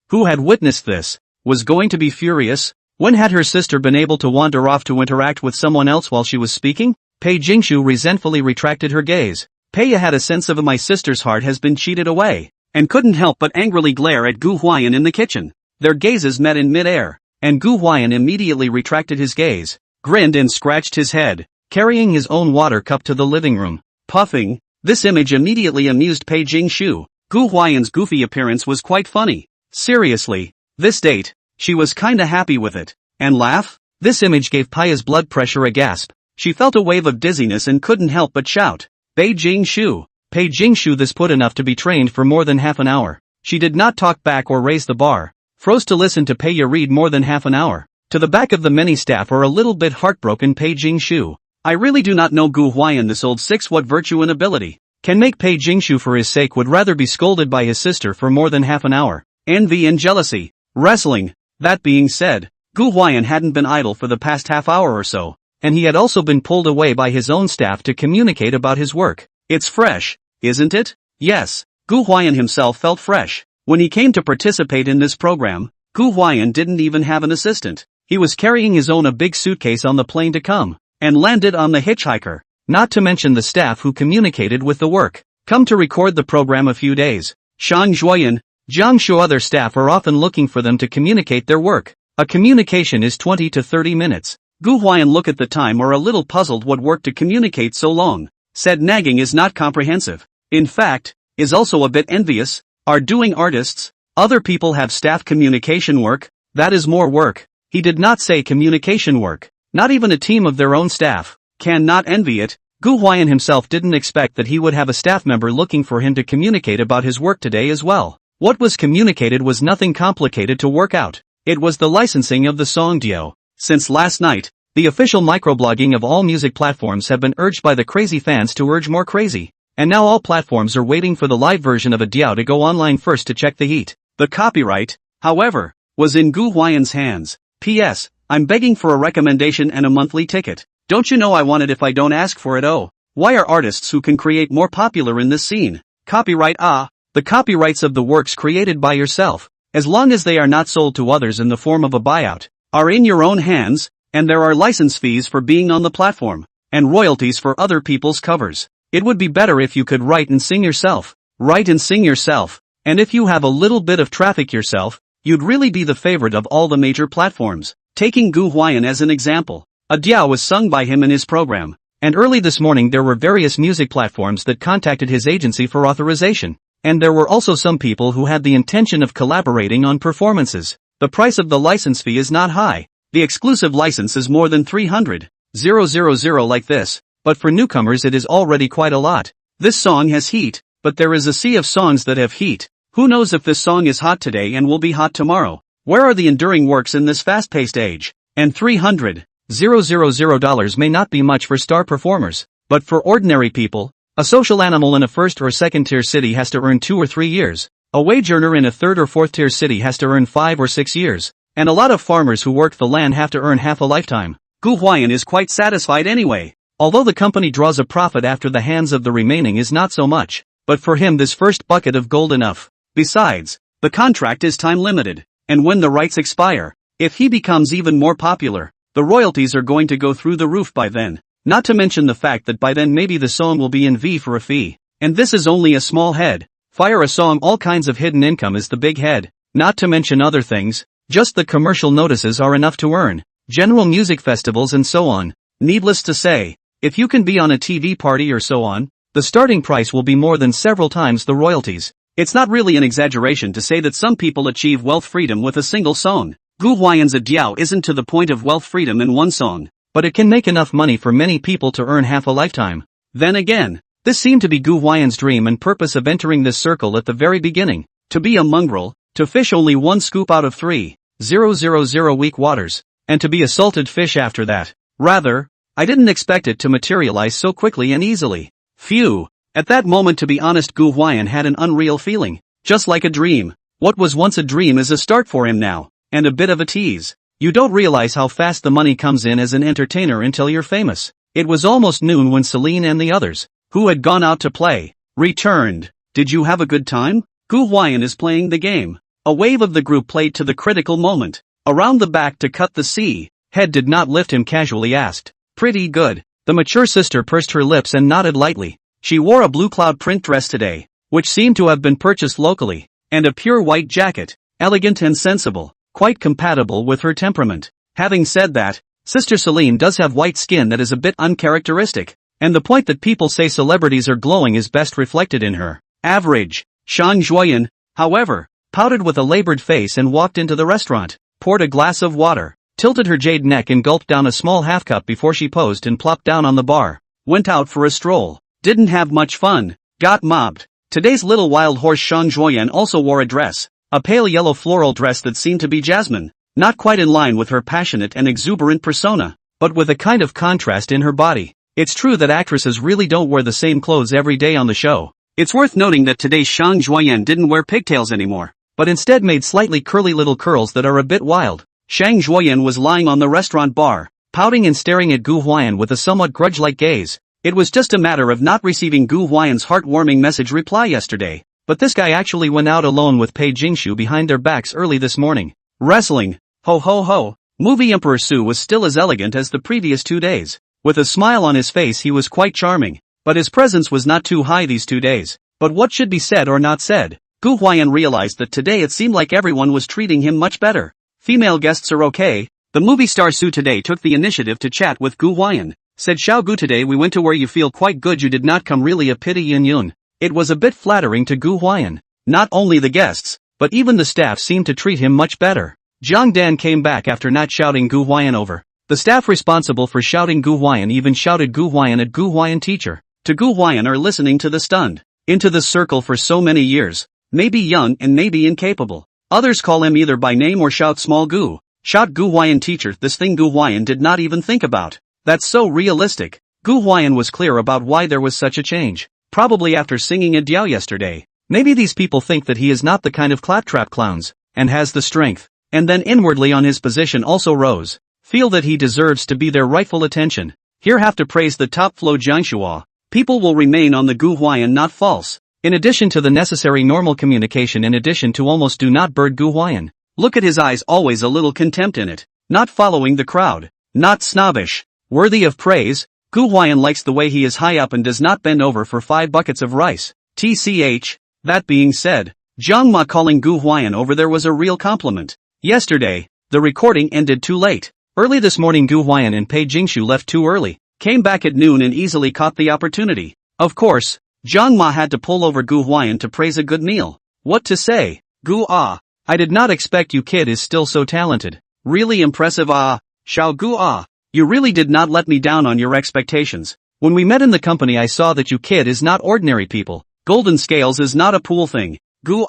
A: who had witnessed this, was going to be furious. When had her sister been able to wander off to interact with someone else while she was speaking? Pei Jingshu resentfully retracted her gaze. Pei had a sense of my sister's heart has been cheated away, and couldn't help but angrily glare at Gu Huai'an in the kitchen. Their gazes met in mid-air, and Gu Huai'an immediately retracted his gaze, grinned and scratched his head, carrying his own water cup to the living room, puffing. This image immediately amused Pei Jingshu. Gu Huai'an's goofy appearance was quite funny. Seriously, this date, she was kinda happy with it. And laugh? This image gave Pei's blood pressure a gasp. She felt a wave of dizziness and couldn't help but shout, Pei Jingshu! Pei Jingshu! This put enough to be trained for more than half an hour. She did not talk back or raise the bar, froze to listen to Pei read more than half an hour. To the back of the many staff are a little bit heartbroken. Pei Jingshu. I really do not know Gu Huai'an. This old six, what virtue and ability can make Pei Jingshu for his sake would rather be scolded by his sister for more than half an hour. Envy and jealousy. Wrestling. That being said, Gu Huai'an hadn't been idle for the past half hour or so, and he had also been pulled away by his own staff to communicate about his work. It's fresh, isn't it? Yes, Gu Huai'an himself felt fresh. When he came to participate in this program, Gu Huai'an didn't even have an assistant. He was carrying his own a big suitcase on the plane to come, and landed on the hitchhiker. Not to mention the staff who communicated with the work. Come to record the program a few days. Shang Zhuoyan, Jiangshu. Other staff are often looking for them to communicate their work. A communication is 20 to 30 minutes. Gu Huai'an look at the time or a little puzzled what work to communicate so long. Said nagging is not comprehensive. In fact, is also a bit envious. Are doing artists. Other people have staff communication work. That is more work. He did not say communication work. Not even a team of their own staff. Can not envy it. Gu Huai'an himself didn't expect that he would have a staff member looking for him to communicate about his work today as well. What was communicated was nothing complicated to work out. It was the licensing of the song Dio. Since last night, the official microblogging of all music platforms have been urged by the crazy fans to urge more crazy. And now all platforms are waiting for the live version of a Dio to go online first to check the heat. The copyright, however, was in Gu Huai'an's hands. P.S. I'm begging for a recommendation and a monthly ticket. Don't you know I want it if I don't ask for it? Oh, why are artists who can create more popular in this scene? Copyright. The copyrights of the works created by yourself, as long as they are not sold to others in the form of a buyout, are in your own hands, and there are license fees for being on the platform, and royalties for other people's covers. It would be better if you could write and sing yourself. Write and sing yourself, and if you have a little bit of traffic yourself, you'd really be the favorite of all the major platforms. Taking Gu Huai'an as an example. A Diao was sung by him in his program, and early this morning there were various music platforms that contacted his agency for authorization, and there were also some people who had the intention of collaborating on performances. The price of the license fee is not high. The exclusive license is more than 300,000 like this, but for newcomers it is already quite a lot. This song has heat, but there is a sea of songs that have heat. Who knows if this song is hot today and will be hot tomorrow? Where are the enduring works in this fast-paced age? And $300,000 may not be much for star performers, but for ordinary people, a social animal in a first or second tier city has to earn 2 or 3 years. A wage earner in a third or fourth tier city has to earn 5 or 6 years. And a lot of farmers who work the land have to earn half a lifetime. Gu Huai'an is quite satisfied anyway. Although the company draws a profit after the hands of the remaining is not so much, but for him this first bucket of gold enough. Besides, the contract is time limited, and when the rights expire, if he becomes even more popular, the royalties are going to go through the roof by then. Not to mention the fact that by then maybe the song will be in V for a fee. And this is only a small head. Fire a song, all kinds of hidden income is the big head. Not to mention other things, just the commercial notices are enough to earn. General music festivals and so on. Needless to say, if you can be on a TV party or so on, the starting price will be more than several times the royalties. It's not really an exaggeration to say that some people achieve wealth freedom with a single song. Gu Huai'an's Diao isn't to the point of wealth freedom in one song, but it can make enough money for many people to earn half a lifetime. Then again, this seemed to be Gu Huai'an's dream and purpose of entering this circle at the very beginning, to be a mongrel, to fish only one scoop out of 3,000 weak waters, and to be a salted fish after that. Rather, I didn't expect it to materialize so quickly and easily. Phew. At that moment, to be honest, Gu Huai'an had an unreal feeling, just like a dream. What was once a dream is a start for him now, and a bit of a tease. You don't realize how fast the money comes in as an entertainer until you're famous. It was almost noon when Celine and the others, who had gone out to play, returned. Did you have a good time? Gu Huai'an is playing the game. A wave of the group played to the critical moment. Around the back to cut the sea. Head did not lift, him casually asked. Pretty good. The mature sister pursed her lips and nodded lightly. She wore a blue cloud print dress today, which seemed to have been purchased locally, and a pure white jacket, elegant and sensible, quite compatible with her temperament. Having said that, Sister Celine does have white skin that is a bit uncharacteristic, and the point that people say celebrities are glowing is best reflected in her average. Zhang Zhuoyan, however, pouted with a labored face and walked into the restaurant, poured a glass of water, tilted her jade neck and gulped down a small half-cup before she posed and plopped down on the bar. Went out for a stroll. Didn't have much fun. Got mobbed. Today's little wild horse Zhang Zhuoyan also wore a dress, a pale yellow floral dress that seemed to be jasmine, not quite in line with her passionate and exuberant persona, but with a kind of contrast in her body. It's true that actresses really don't wear the same clothes every day on the show. It's worth noting that today's Zhang Zhuoyan didn't wear pigtails anymore, but instead made slightly curly little curls that are a bit wild. Zhang Zhuoyan was lying on the restaurant bar, pouting and staring at Gu Huai'an with a somewhat grudge-like gaze. It was just a matter of not receiving Gu Huai'an's heartwarming message reply yesterday, but this guy actually went out alone with Pei Jingshu behind their backs early this morning. Wrestling. Ho ho ho. Movie Emperor Su was still as elegant as the previous 2 days. With a smile on his face, he was quite charming, but his presence was not too high these 2 days. But what should be said or not said? Gu Huai'an realized that today it seemed like everyone was treating him much better. Female guests are okay. The movie star Su today took the initiative to chat with Gu Huai'an. Said, Xiao Gu, today we went to where you feel quite good, you did not come, really a pity Yin Yun. It was a bit flattering to Gu Huai'an. Not only the guests, but even the staff seemed to treat him much better. Jiang Dan came back after not shouting Gu Huai'an over. The staff responsible for shouting Gu Huai'an even shouted Gu Huai'an at Gu Huai'an teacher. To Gu Huai'an are listening to the stunned. Into the circle for so many years. Maybe young and maybe incapable. Others call him either by name or shout small Gu. Shout Gu Huai'an teacher, this thing Gu Huai'an did not even think about. That's so realistic. Gu Huai'an was clear about why there was such a change. Probably after singing a Diao yesterday. Maybe these people think that he is not the kind of claptrap clowns, and has the strength, and then inwardly on his position also rose. Feel that he deserves to be their rightful attention. Here have to praise the top flow Jiangshua. People will remain on the Gu Huai'an, not false. In addition to the necessary normal communication, in addition to almost do not bird Gu Huai'an. Look at his eyes, always a little contempt in it. Not following the crowd. Not snobbish. Worthy of praise. Gu Huai'an likes the way he is high up and does not bend over for 5 buckets of rice. TCH. That being said, Zhang Ma calling Gu Huai'an over there was a real compliment. Yesterday, the recording ended too late. Early this morning Gu Huai'an and Pei Jingshu left too early, came back at noon and easily caught the opportunity. Of course, Zhang Ma had to pull over Gu Huai'an to praise a good meal. What to say? Gu I did not expect you kid is still so talented. Really impressive Xiao Gu You really did not let me down on your expectations. When we met in the company I saw that you kid is not ordinary people. Golden scales is not a pool thing. Gu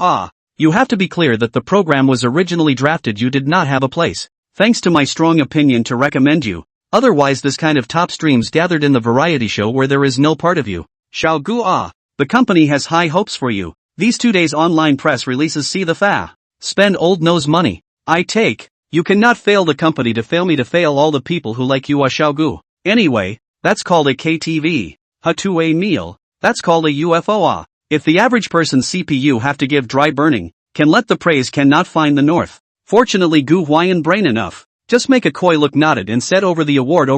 A: You have to be clear that the program was originally drafted, you did not have a place. Thanks to my strong opinion to recommend you. Otherwise this kind of top streams gathered in the variety show where there is no part of you. Xiao Gu The company has high hopes for you. These 2 days online press releases see the fa. Spend old nose money. I take. You cannot fail the company to fail me to fail all the people who like you Xiao Gu. Anyway, that's called a KTV. To a meal. That's called a UFO If the average person's CPU have to give dry burning, can let the praise cannot find the north. Fortunately Gu Huai'an brain enough. Just make a coy look, nodded and said over the award.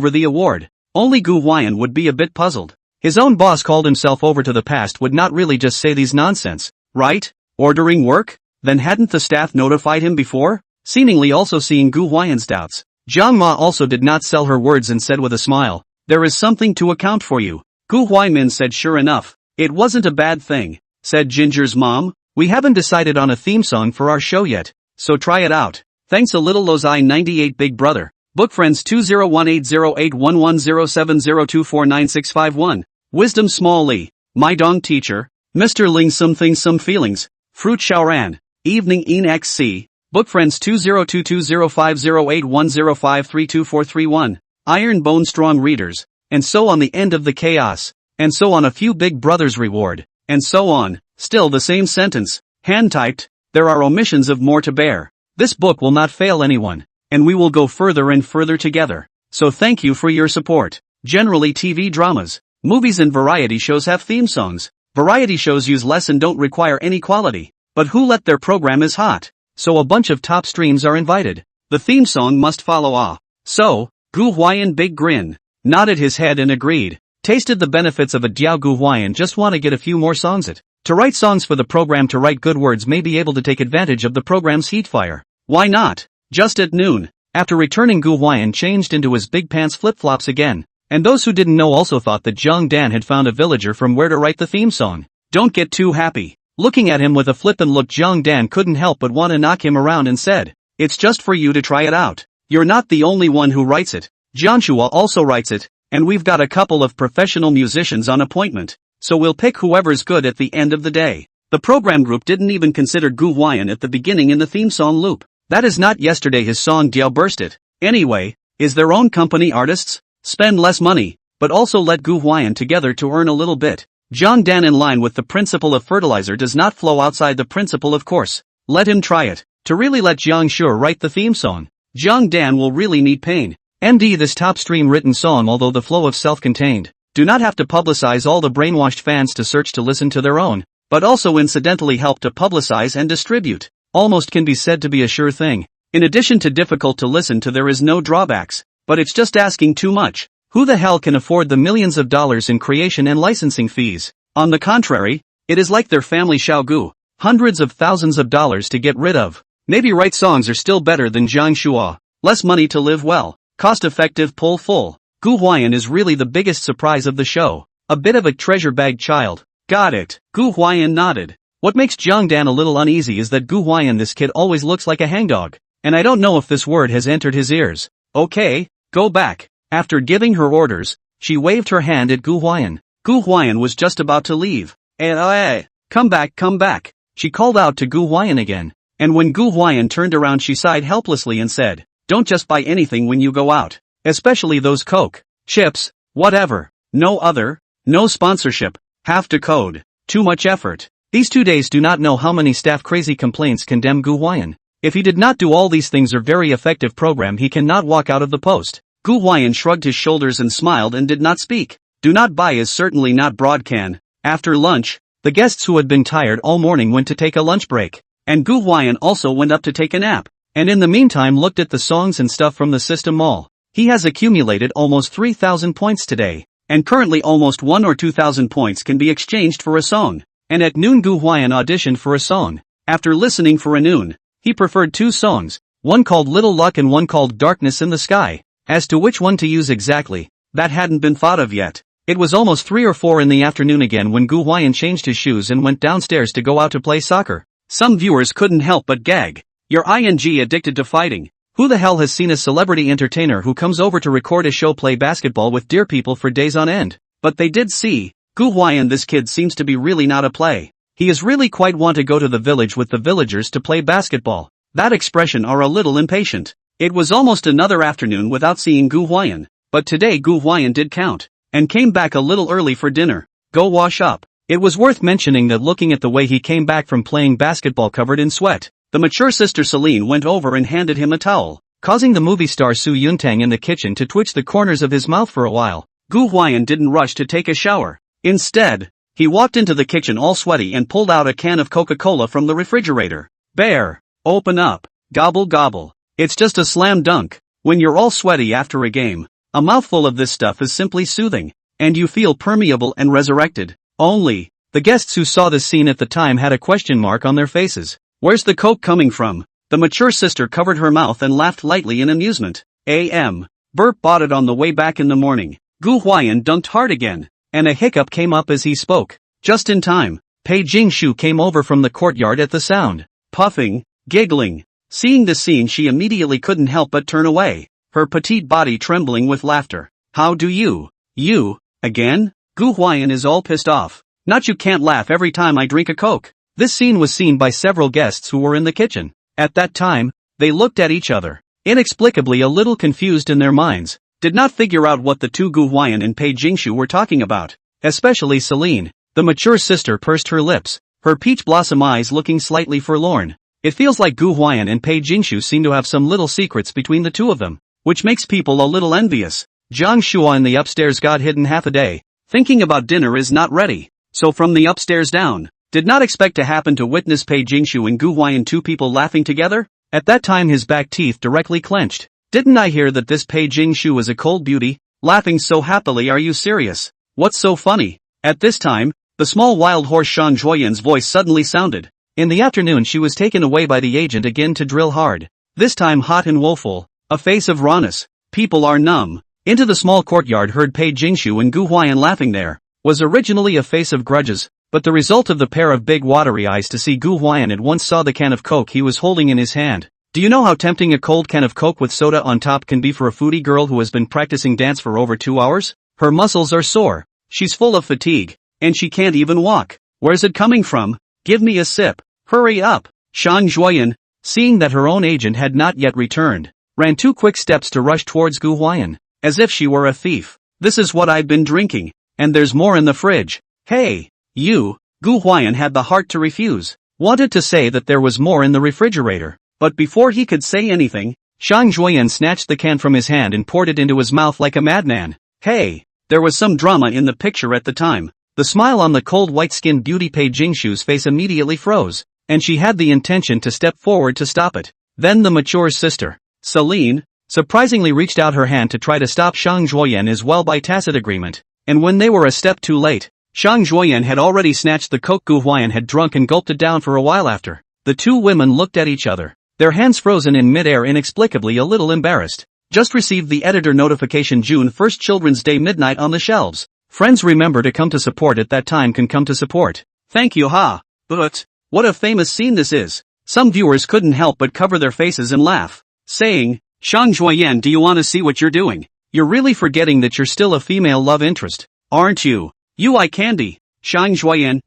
A: Only Gu Huai'an would be a bit puzzled. His own boss called himself over to the past would not really just say these nonsense, right? Ordering work? Then hadn't the staff notified him before? Seemingly also seeing Gu Huai'an's doubts. Jiang Ma also did not sell her words and said with a smile, there is something to account for you. Gu Huaimin said sure enough. It wasn't a bad thing, said Ginger's mom. We haven't decided on a theme song for our show yet, so try it out. Thanks a little Lozai 98 Big Brother. Book friends 20180811070249651. Wisdom Small Lee. My Dong Teacher. Mr. Ling Some Things Some Feelings. Fruit Shaoran. Evening Een XC. Book friends 20220508105324331. Iron Bone Strong Readers. And so on the end of the chaos. And so on a few Big Brothers reward. And so on. Still the same sentence. Hand typed. There are omissions of more to bear. This book will not fail anyone. And we will go further and further together. So thank you for your support. Generally TV dramas, movies and variety shows have theme songs. Variety shows use less and don't require any quality. But who let their program is hot? So a bunch of top streams are invited. The theme song must follow. So, Gu Huai'an big grin. Nodded his head and agreed. Tasted the benefits of a Diao Gu Huai'an just want to get a few more songs to write songs for the program, to write good words, may be able to take advantage of the program's heat fire. Why not? Just at noon, after returning, Gu Huai'an changed into his big pants flip-flops again, and those who didn't know also thought that Zhang Dan had found a villager from where to write the theme song. Don't get too happy. Looking at him with a flippant look, Zhang Dan couldn't help but want to knock him around and said, "It's just for you to try it out. You're not the only one who writes it. Jianshua also writes it, and we've got a couple of professional musicians on appointment, so we'll pick whoever's good at the end of the day." The program group didn't even consider Gu Huai'an at the beginning in the theme song loop. That is not yesterday his song Diao burst it. Anyway, is their own company artists? Spend less money, but also let Gu Huai'an together to earn a little bit. Zhang Dan, in line with the principle of fertilizer does not flow outside the principle, of course. Let him try it. To really let Jiang Shu write the theme song, Zhang Dan will really need pain. MD, this top stream written song, although the flow of self-contained, do not have to publicize all the brainwashed fans to search to listen to their own, but also incidentally help to publicize and distribute. Almost can be said to be a sure thing. In addition to difficult to listen to, there is no drawbacks, but it's just asking too much. Who the hell can afford the millions of dollars in creation and licensing fees? On the contrary, it is like their family Xiaogu, hundreds of thousands of dollars to get rid of. Maybe right songs are still better than Jiang Shua. Less money to live well, cost-effective, pull full. Gu Huai'an is really the biggest surprise of the show. A bit of a treasure bag child. Got it. Gu Huai'an nodded. What makes Zhang Dan a little uneasy is that Gu Huai'an, this kid always looks like a hangdog, and I don't know if this word has entered his ears. Okay, go back. After giving her orders, she waved her hand at Gu Huai'an. Gu Huai'an was just about to leave. Come back, come back. She called out to Gu Huai'an again, and when Gu Huai'an turned around she sighed helplessly and said, "Don't just buy anything when you go out. Especially those Coke, chips, whatever. No other, no sponsorship, have to code. Too much effort." These 2 days do not know how many staff crazy complaints condemn Gu Huai'an. If he did not do all these things or very effective program, he cannot walk out of the post. Gu Huai'an shrugged his shoulders and smiled and did not speak. Do not buy is certainly not broadcan. After lunch, the guests who had been tired all morning went to take a lunch break, and Gu Huai'an also went up to take a nap, and in the meantime looked at the songs and stuff from the system mall. He has accumulated almost 3,000 points today, and currently almost 1 or 2,000 points can be exchanged for a song. And at noon Gu Huai'an auditioned for a song. After listening for a noon, he preferred 2 songs, one called Little Luck and one called Darkness in the Sky. As to which one to use exactly, that hadn't been thought of yet. It was almost 3 or 4 in the afternoon again when Gu Huai'an changed his shoes and went downstairs to go out to play soccer. Some viewers couldn't help but gag. You're addicted to fighting. Who the hell has seen a celebrity entertainer who comes over to record a show play basketball with dear people for days on end? But they did see. Gu Huai'an, this kid seems to be really not a play. He is really quite want to go to the village with the villagers to play basketball. That expression are a little impatient. It was almost another afternoon without seeing Gu Huai'an, but today Gu Huai'an did count, and came back a little early for dinner. Go wash up. It was worth mentioning that looking at the way he came back from playing basketball covered in sweat, the mature sister Celine went over and handed him a towel, causing the movie star Su Yuntang in the kitchen to twitch the corners of his mouth for a while. Gu Huai'an didn't rush to take a shower. Instead, he walked into the kitchen all sweaty and pulled out a can of Coca-Cola from the refrigerator. Bear, open up, gobble gobble. It's just a slam dunk. When you're all sweaty after a game, a mouthful of this stuff is simply soothing, and you feel permeable and resurrected. Only, the guests who saw this scene at the time had a question mark on their faces. Where's the Coke coming from? The mature sister covered her mouth and laughed lightly in amusement. Burp bought it on the way back in the morning. Gu Huai'an dunked hard again, and a hiccup came up as he spoke. Just in time, Pei Jingshu came over from the courtyard at the sound. Puffing, giggling, Seeing this scene, she immediately couldn't help but turn away, her petite body trembling with laughter. How do you? You, again? Gu Huai'an is all pissed off. Not you can't laugh every time I drink a Coke. This scene was seen by several guests who were in the kitchen. At that time, they looked at each other, inexplicably a little confused in their minds, did not figure out what the two Gu Huai'an and Pei Jingshu were talking about. Especially Celine, the mature sister, pursed her lips, her peach blossom eyes looking slightly forlorn. It feels like Gu Huai'an and Pei Jingshu seem to have some little secrets between the two of them, which makes people a little envious. Jiang Shua in the upstairs got hidden half a day, thinking about dinner is not ready, so from the upstairs down, did not expect to happen to witness Pei Jingshu and Gu Huai'an, two people laughing together. At that time his back teeth directly clenched. Didn't I hear that this Pei Jingshu is a cold beauty, laughing so happily? Are you serious? What's so funny? At this time, the small wild horse Shang Zhuoyan's voice suddenly sounded. In the afternoon she was taken away by the agent again to drill hard. This time hot and woeful, a face of rawness. People are numb. Into the small courtyard heard Pei Jingshu and Gu Huai'an laughing. There was originally a face of grudges, but the result of the pair of big watery eyes to see Gu Huai'an at once saw the can of Coke he was holding in his hand. Do you know how tempting a cold can of Coke with soda on top can be for a foodie girl who has been practicing dance for over 2 hours? Her muscles are sore, she's full of fatigue, and she can't even walk. Where's it coming from? Give me a sip. Hurry up. Shang Zhuoyan, seeing that her own agent had not yet returned, ran 2 quick steps to rush towards Gu Huai'an, as if she were a thief. This is what I've been drinking, and there's more in the fridge. Hey, you. Gu Huai'an had the heart to refuse, wanted to say that there was more in the refrigerator, but before he could say anything, Shang Zhuoyan snatched the can from his hand and poured it into his mouth like a madman. Hey, there was some drama in the picture at the time. The smile on the cold white-skinned beauty Pei Jingshu's face immediately froze, and she had the intention to step forward to stop it. Then the mature sister, Celine, surprisingly reached out her hand to try to stop Shang Zhuoyan as well by tacit agreement, and when they were a step too late, Shang Zhuoyan had already snatched the Coke Gu Huai'an had drunk and gulped it down. For a while after, the two women looked at each other, their hands frozen in mid-air, inexplicably a little embarrassed. Just received the editor notification. June 1st, Children's Day, midnight on the shelves. Friends, remember to come to support at that time. Can come to support. Thank you. Ha. But what a famous scene this is. Some viewers couldn't help but cover their faces and laugh, saying, Shang Zhuoyan, do you want to see what you're doing? You're really forgetting that you're still a female love interest, aren't you? You eye candy. Shang Zhuoyan,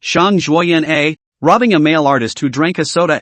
A: Shang Zhuoyan robbing a male artist who drank a soda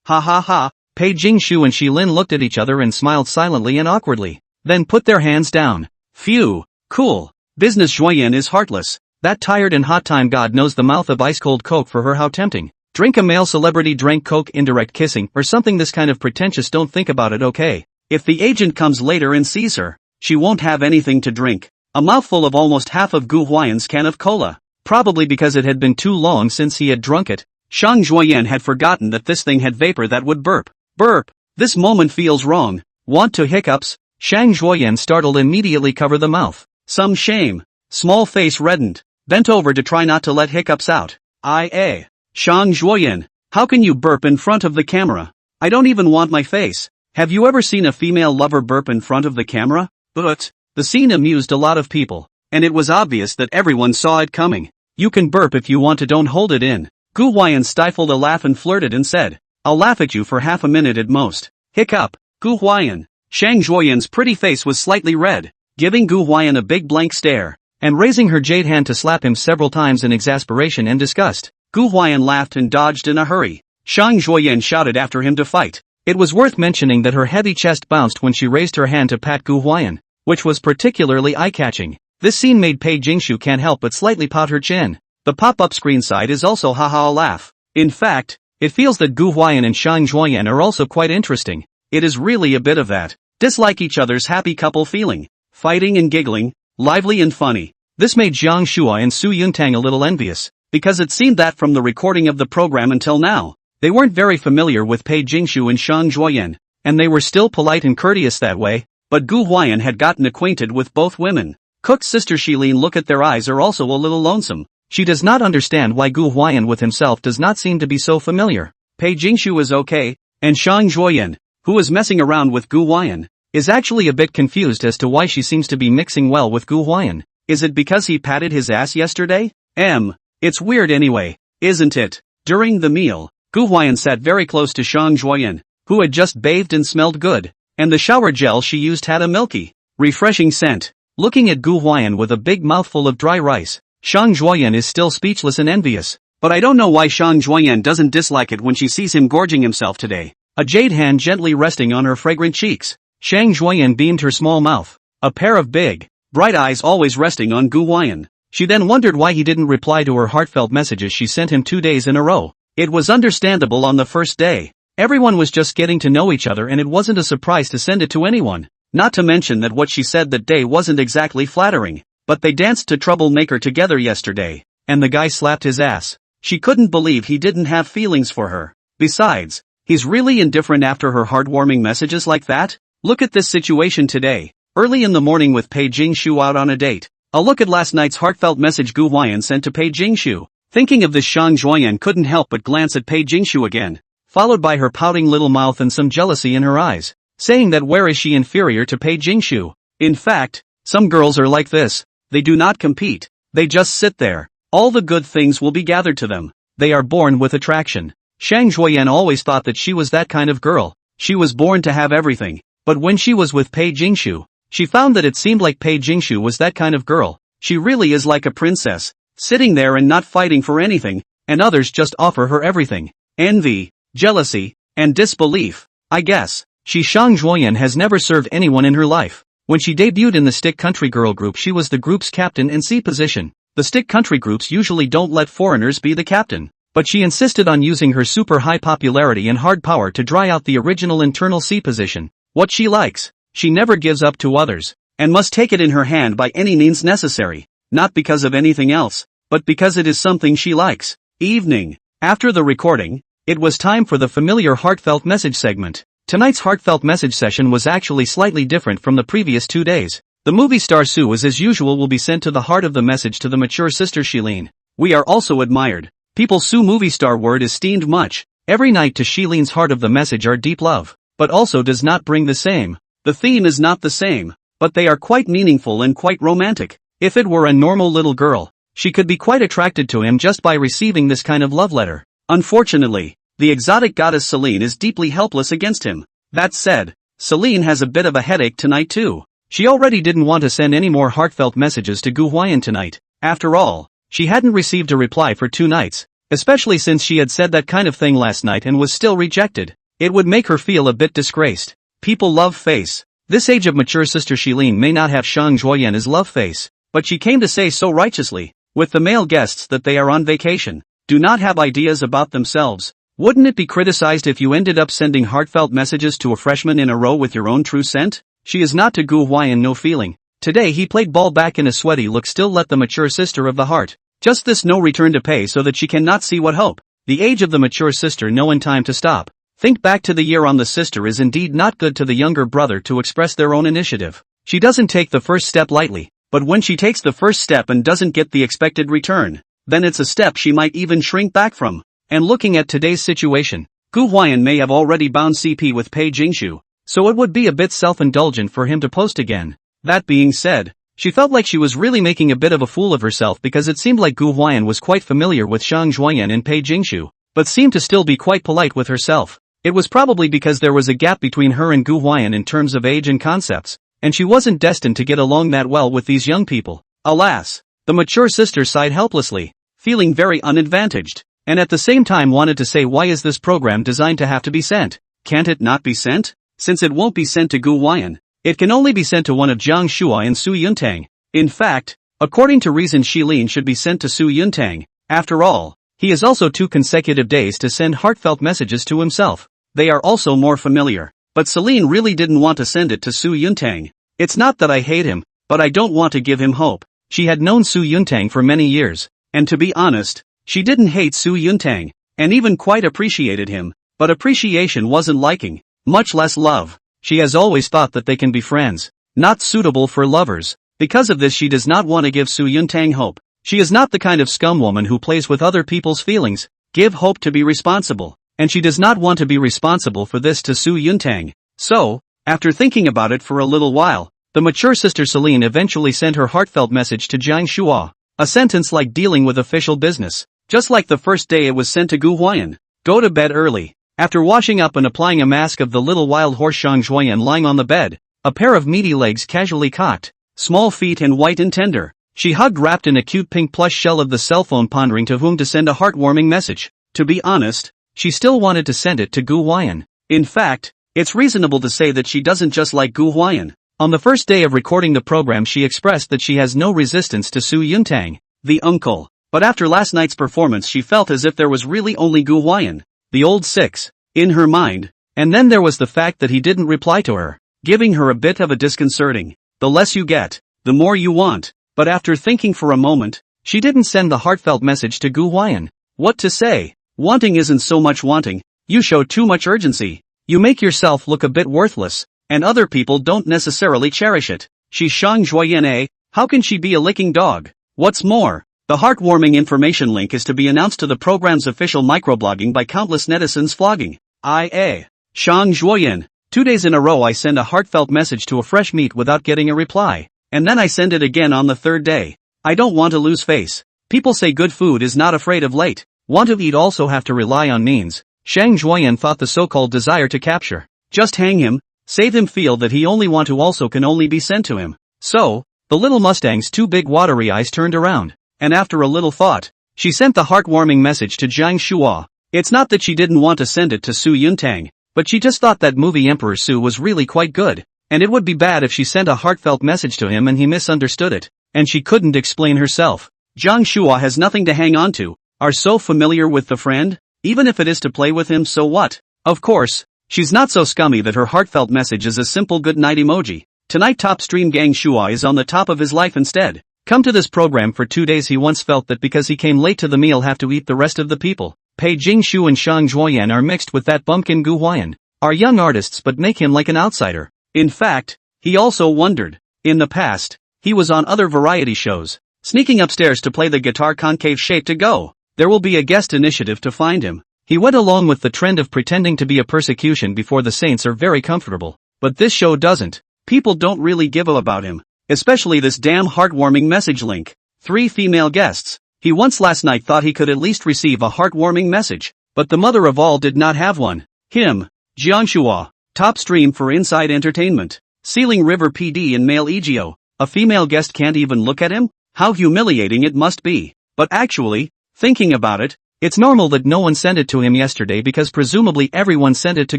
A: ha ha ha. Pei Jingshu and Shilin looked at each other and smiled silently and awkwardly, then put their hands down. Phew, cool. Business. Zhuoyan is heartless. That tired and hot time, God knows the mouth of ice-cold Coke for her, how tempting. Drink a male celebrity drank Coke, indirect kissing, or something this kind of pretentious. Don't think about it, okay? If the agent comes later and sees her, she won't have anything to drink. A mouthful of almost half of Gu Huai'an's can of cola, probably because it had been too long since he had drunk it. Shang Zhuoyan had forgotten that this thing had vapor that would burp. Burp. This moment feels wrong. Want to hiccups? Shang Zhuoyan, startled, immediately cover the mouth. Some shame. Small face reddened, bent over to try not to let hiccups out. Shang Zhuoyan, how can you burp in front of the camera? I don't even want my face. Have you ever seen a female lover burp in front of the camera? But the scene amused a lot of people, and it was obvious that everyone saw it coming. You can burp if you want to, don't hold it in. Gu Huai'an stifled a laugh and flirted and said, I'll laugh at you for half a minute at most. Hiccup. Gu Huai'an. Shang Zhuoyan's pretty face was slightly red, giving Gu Huai'an a big blank stare, and raising her jade hand to slap him several times in exasperation and disgust. Gu Huai'an laughed and dodged in a hurry. Shang Zhuoyan shouted after him to fight. It was worth mentioning that her heavy chest bounced when she raised her hand to pat Gu Huai'an, which was particularly eye-catching. This scene made Pei Jingshu can't help but slightly pout her chin. The pop-up screen side is also haha a laugh. In fact, it feels that Gu Huai'an and Shang Zhuoyan are also quite interesting. It is really a bit of that dislike each other's happy couple feeling, fighting and giggling, lively and funny. This made Jiang Shua and Su Yuntang a little envious, because it seemed that from the recording of the program until now, they weren't very familiar with Pei Jingshu and Shang Zhuoyan, and they were still polite and courteous that way, but Gu Huai'an had gotten acquainted with both women. Cook's sister Shilin, look at their eyes, are also a little lonesome. She does not understand why Gu Huai'an with himself does not seem to be so familiar. Pei Jingshu is okay, and Shang Zhuoyan, who is messing around with Gu Huai'an, is actually a bit confused as to why she seems to be mixing well with Gu Huai'an. Is it because he patted his ass yesterday? It's weird anyway, isn't it? During the meal, Gu Huai'an sat very close to Shang Zhuoyan, who had just bathed and smelled good, and the shower gel she used had a milky, refreshing scent. Looking at Gu Huai'an with a big mouthful of dry rice, Shang Zhuoyan is still speechless and envious. But I don't know why Shang Zhuoyan doesn't dislike it when she sees him gorging himself today. A jade hand gently resting on her fragrant cheeks, Shang Zhuoyan beamed her small mouth, a pair of big, bright eyes always resting on Gu Huai'an. She then wondered why he didn't reply to her heartfelt messages she sent him 2 days in a row. It was understandable on the first day. Everyone was just getting to know each other and it wasn't a surprise to send it to anyone. Not to mention that what she said that day wasn't exactly flattering. But they danced to Troublemaker together yesterday, and the guy slapped his ass. She couldn't believe he didn't have feelings for her. Besides, he's really indifferent after her heartwarming messages like that? Look at this situation today. Early in the morning with Pei Jingshu out on a date. A look at last night's heartfelt message Gu Huai'an sent to Pei Jingshu. Thinking of this, Shang Zhuoyan couldn't help but glance at Pei Jingshu again, followed by her pouting little mouth and some jealousy in her eyes, saying that where is she inferior to Pei Jingshu? In fact, some girls are like this. They do not compete. They just sit there. All the good things will be gathered to them. They are born with attraction. Shang Zhuoyan always thought that she was that kind of girl. She was born to have everything. But when she was with Pei Jingshu, she found that it seemed like Pei Jingshu was that kind of girl. She really is like a princess, sitting there and not fighting for anything, and others just offer her everything. Envy, jealousy, and disbelief. I guess. Shang Zhuoyan has never served anyone in her life. When she debuted in the Stick Country Girl group, she was the group's captain in C position. The Stick Country groups usually don't let foreigners be the captain, but she insisted on using her super high popularity and hard power to dry out the original internal C position. What she likes, she never gives up to others, and must take it in her hand by any means necessary, not because of anything else, but because it is something she likes. Evening. After the recording, it was time for the familiar heartfelt message segment. Tonight's heartfelt message session was actually slightly different from the previous 2 days. The movie star Sue, as usual, will be sent to the heart of the message to the mature sister Shilin. We are also admired. People Sue movie star word is esteemed much. Every night to Shilin's heart of the message are deep love, but also does not bring the same. The theme is not the same, but they are quite meaningful and quite romantic. If it were a normal little girl, she could be quite attracted to him just by receiving this kind of love letter. Unfortunately, the exotic goddess Celine is deeply helpless against him. That said, Celine has a bit of a headache tonight too. She already didn't want to send any more heartfelt messages to Gu Huai'an tonight. After all, she hadn't received a reply for 2 nights, especially since she had said that kind of thing last night and was still rejected. It would make her feel a bit disgraced. People love face. This age of mature sister Shilin may not have Shang Zhuoyan as love face, but she came to say so righteously, with the male guests, that they are on vacation, do not have ideas about themselves. Wouldn't it be criticized if you ended up sending heartfelt messages to a freshman in a row with your own true scent? She is not to Gu Huai'an no feeling. Today he played ball back in a sweaty look, still let the mature sister of the heart. Just this no return to pay so that she cannot see what hope. The age of the mature sister know in time to stop. Think back to the year on the sister is indeed not good to the younger brother to express their own initiative. She doesn't take the first step lightly, but when she takes the first step and doesn't get the expected return, then it's a step she might even shrink back from. And looking at today's situation, Gu Huai'an may have already bound CP with Pei Jingshu, so it would be a bit self-indulgent for him to post again. That being said, she felt like she was really making a bit of a fool of herself because it seemed like Gu Huai'an was quite familiar with Shang Zhuoyan and Pei Jingshu, but seemed to still be quite polite with herself. It was probably because there was a gap between her and Gu Huai'an in terms of age and concepts, and she wasn't destined to get along that well with these young people. Alas, the mature sister sighed helplessly, feeling very unadvantaged. And at the same time wanted to say, why is this program designed to have to be sent? Can't it not be sent? Since it won't be sent to Gu Huai'an, it can only be sent to one of Jiang Shua and Su Yuntang. In fact, according to reason, Shilin should be sent to Su Yuntang. After all, he has also 2 consecutive days to send heartfelt messages to himself. They are also more familiar. But Celine really didn't want to send it to Su Yuntang. It's not that I hate him, but I don't want to give him hope. She had known Su Yuntang for many years, and to be honest, she didn't hate Su Yuntang, and even quite appreciated him, but appreciation wasn't liking, much less love. She has always thought that they can be friends, not suitable for lovers. Because of this, she does not want to give Su Yuntang hope. She is not the kind of scum woman who plays with other people's feelings. Give hope to be responsible, and she does not want to be responsible for this to Su Yuntang. So, after thinking about it for a little while, the mature sister Celine eventually sent her heartfelt message to Jiang Shua, a sentence like dealing with official business. Just like the first day it was sent to Gu Huai'an. Go to bed early. After washing up and applying a mask of the little wild horse, Gu Huai'an lying on the bed, a pair of meaty legs casually cocked, small feet and white and tender, she hugged wrapped in a cute pink plush shell of the cell phone, pondering to whom to send a heartwarming message. To be honest, she still wanted to send it to Gu Huai'an. In fact, it's reasonable to say that she doesn't just like Gu Huai'an. On the first day of recording the program, she expressed that she has no resistance to Su Yuntang, the uncle. But after last night's performance, she felt as if there was really only Gu Huai'an, the old six, in her mind. And then there was the fact that he didn't reply to her, giving her a bit of a disconcerting. The less you get, the more you want. But after thinking for a moment, she didn't send the heartfelt message to Gu Huai'an. What to say? Wanting isn't so much wanting. You show too much urgency. You make yourself look a bit worthless, and other people don't necessarily cherish it. She's Gu Huai'an, how can she be a licking dog? What's more, the heartwarming information link is to be announced to the program's official microblogging by countless netizens flogging. Gu Huai'an, 2 days in a row I send a heartfelt message to a fresh meat without getting a reply. And then I send it again on the third day. I don't want to lose face. People say good food is not afraid of late. Want to eat also have to rely on means. Gu Huai'an thought the so-called desire to capture. Just hang him, save him feel that he only want to also can only be sent to him. So, the little Mustang's 2 big watery eyes turned around. And after a little thought, she sent the heartwarming message to Jiang Shua. It's not that she didn't want to send it to Su Yuntang, but she just thought that movie Emperor Su was really quite good. And it would be bad if she sent a heartfelt message to him and he misunderstood it, and she couldn't explain herself. Jiang Shua has nothing to hang on to. Are so familiar with the friend? Even if it is to play with him, so what? Of course, she's not so scummy that her heartfelt message is a simple good night emoji. Tonight top stream Gang Shua is on the top of his life instead. Come to this program for 2 days. He once felt that because he came late to the meal have to eat the rest of the people. Pei Jingshu and Gu Huai'an are mixed with that bumpkin Gu Huai'an. Are young artists but make him like an outsider. In fact, he also wondered. In the past, he was on other variety shows, sneaking upstairs to play the guitar concave shape to go. There will be a guest initiative to find him. He went along with the trend of pretending to be a persecution before the saints are very comfortable. But this show doesn't. People don't really give a about him. Especially this damn heartwarming message link. 3 female guests. He once last night thought he could at least receive a heartwarming message. But the mother of all did not have one. Him. Jiang Shua. Top stream for Inside Entertainment. Sealing River PD in male EGO. A female guest can't even look at him? How humiliating it must be. But actually, thinking about it, it's normal that no one sent it to him yesterday because presumably everyone sent it to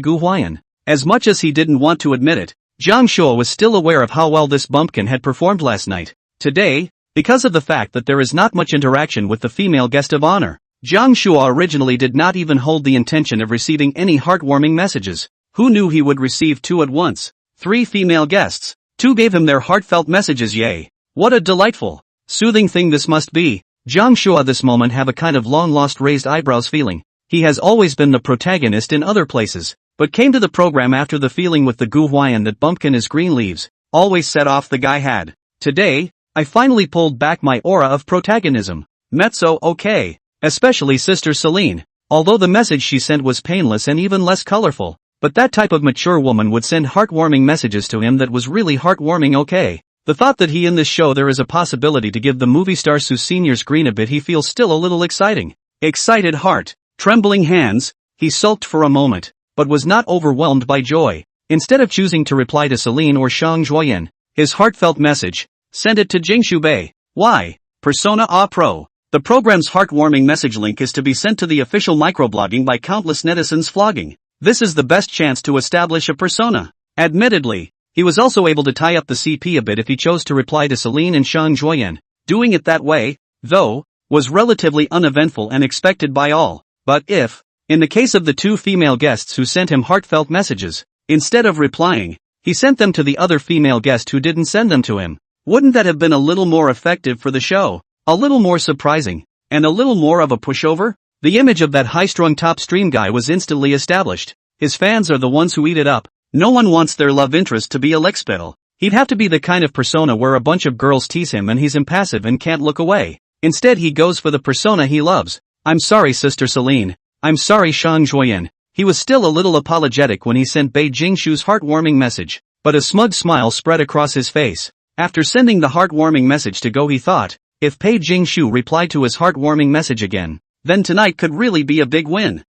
A: Gu Huai'an. As much as he didn't want to admit it, Jiang Shua was still aware of how well this bumpkin had performed last night. Today, because of the fact that there is not much interaction with the female guest of honor, Jiang Shua originally did not even hold the intention of receiving any heartwarming messages. Who knew he would receive 2 at once? 3 female guests. 2 gave him their heartfelt messages. Yay. What a delightful, soothing thing this must be. Jiang Shua this moment have a kind of long-lost raised eyebrows feeling. He has always been the protagonist in other places, but came to the program after the feeling with the Gu Huai'an that bumpkin is green leaves, always set off the guy had. Today, I finally pulled back my aura of protagonism. Mezzo okay. Especially Sister Celine. Although the message she sent was painless and even less colorful. But that type of mature woman would send heartwarming messages to him that was really heartwarming okay. The thought that he in this show there is a possibility to give the movie star Su Senior's green a bit he feels still a little exciting. Excited heart, trembling hands, he sulked for a moment, but was not overwhelmed by joy. Instead of choosing to reply to Celine or Gu Huai'an, his heartfelt message, send it to Jingshu Bei. Why? Persona A Pro. The program's heartwarming message link is to be sent to the official microblogging by countless netizens flogging. This is the best chance to establish a persona. Admittedly, he was also able to tie up the CP a bit if he chose to reply to Celine and Gu Huai'an. Doing it that way, though, was relatively uneventful and expected by all. But if, in the case of the 2 female guests who sent him heartfelt messages, instead of replying, he sent them to the other female guest who didn't send them to him, wouldn't that have been a little more effective for the show? A little more surprising, and a little more of a pushover? The image of that high-strung top stream guy was instantly established. His fans are the ones who eat it up. No one wants their love interest to be a lickspittle. He'd have to be the kind of persona where a bunch of girls tease him and he's impassive and can't look away. Instead he goes for the persona he loves. I'm sorry Sister Celine. I'm sorry Gu Huai'an. He was still a little apologetic when he sent Pei Jingshu's heartwarming message, but a smug smile spread across his face. After sending the heartwarming message to go he thought, if Pei Jingshu replied to his heartwarming message again, then tonight could really be a big win.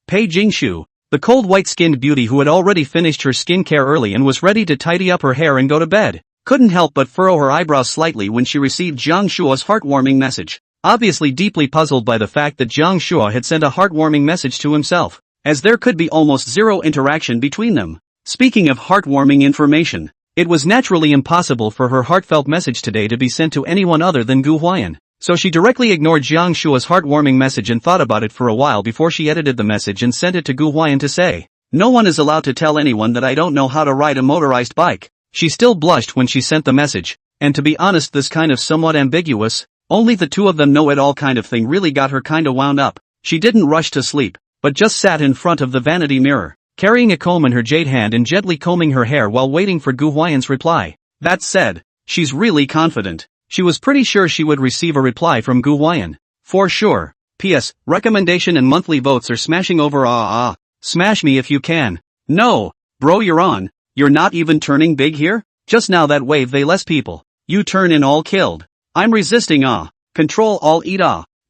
A: Pei Jingshu, the cold white-skinned beauty who had already finished her skincare early and was ready to tidy up her hair and go to bed, couldn't help but furrow her eyebrows slightly when she received Jiang Shua's heartwarming message. Obviously deeply puzzled by the fact that Jiang Shua had sent a heartwarming message to himself, as there could be almost zero interaction between them. Speaking of heartwarming information, it was naturally impossible for her heartfelt message today to be sent to anyone other than Gu Huai'an, so she directly ignored Jiang Shua's heartwarming message and thought about it for a while before she edited the message and sent it to Gu Huai'an to say, "No one is allowed to tell anyone that I don't know how to ride a motorized bike." She still blushed when she sent the message, and to be honest this kind of somewhat ambiguous, only the two of them know it all kind of thing really got her kinda wound up. She didn't rush to sleep, but just sat in front of the vanity mirror, carrying a comb in her jade hand and gently combing her hair while waiting for Gu Huai'an's reply. That said, she's really confident. She was pretty sure she would receive a reply from Gu Huai'an. For sure. P.S. Recommendation and monthly votes are smashing over. Smash me if you can. No, bro, you're on. You're not even turning big here? Just now that wave they less people. You turn in all killed. I'm resisting. Control all eat.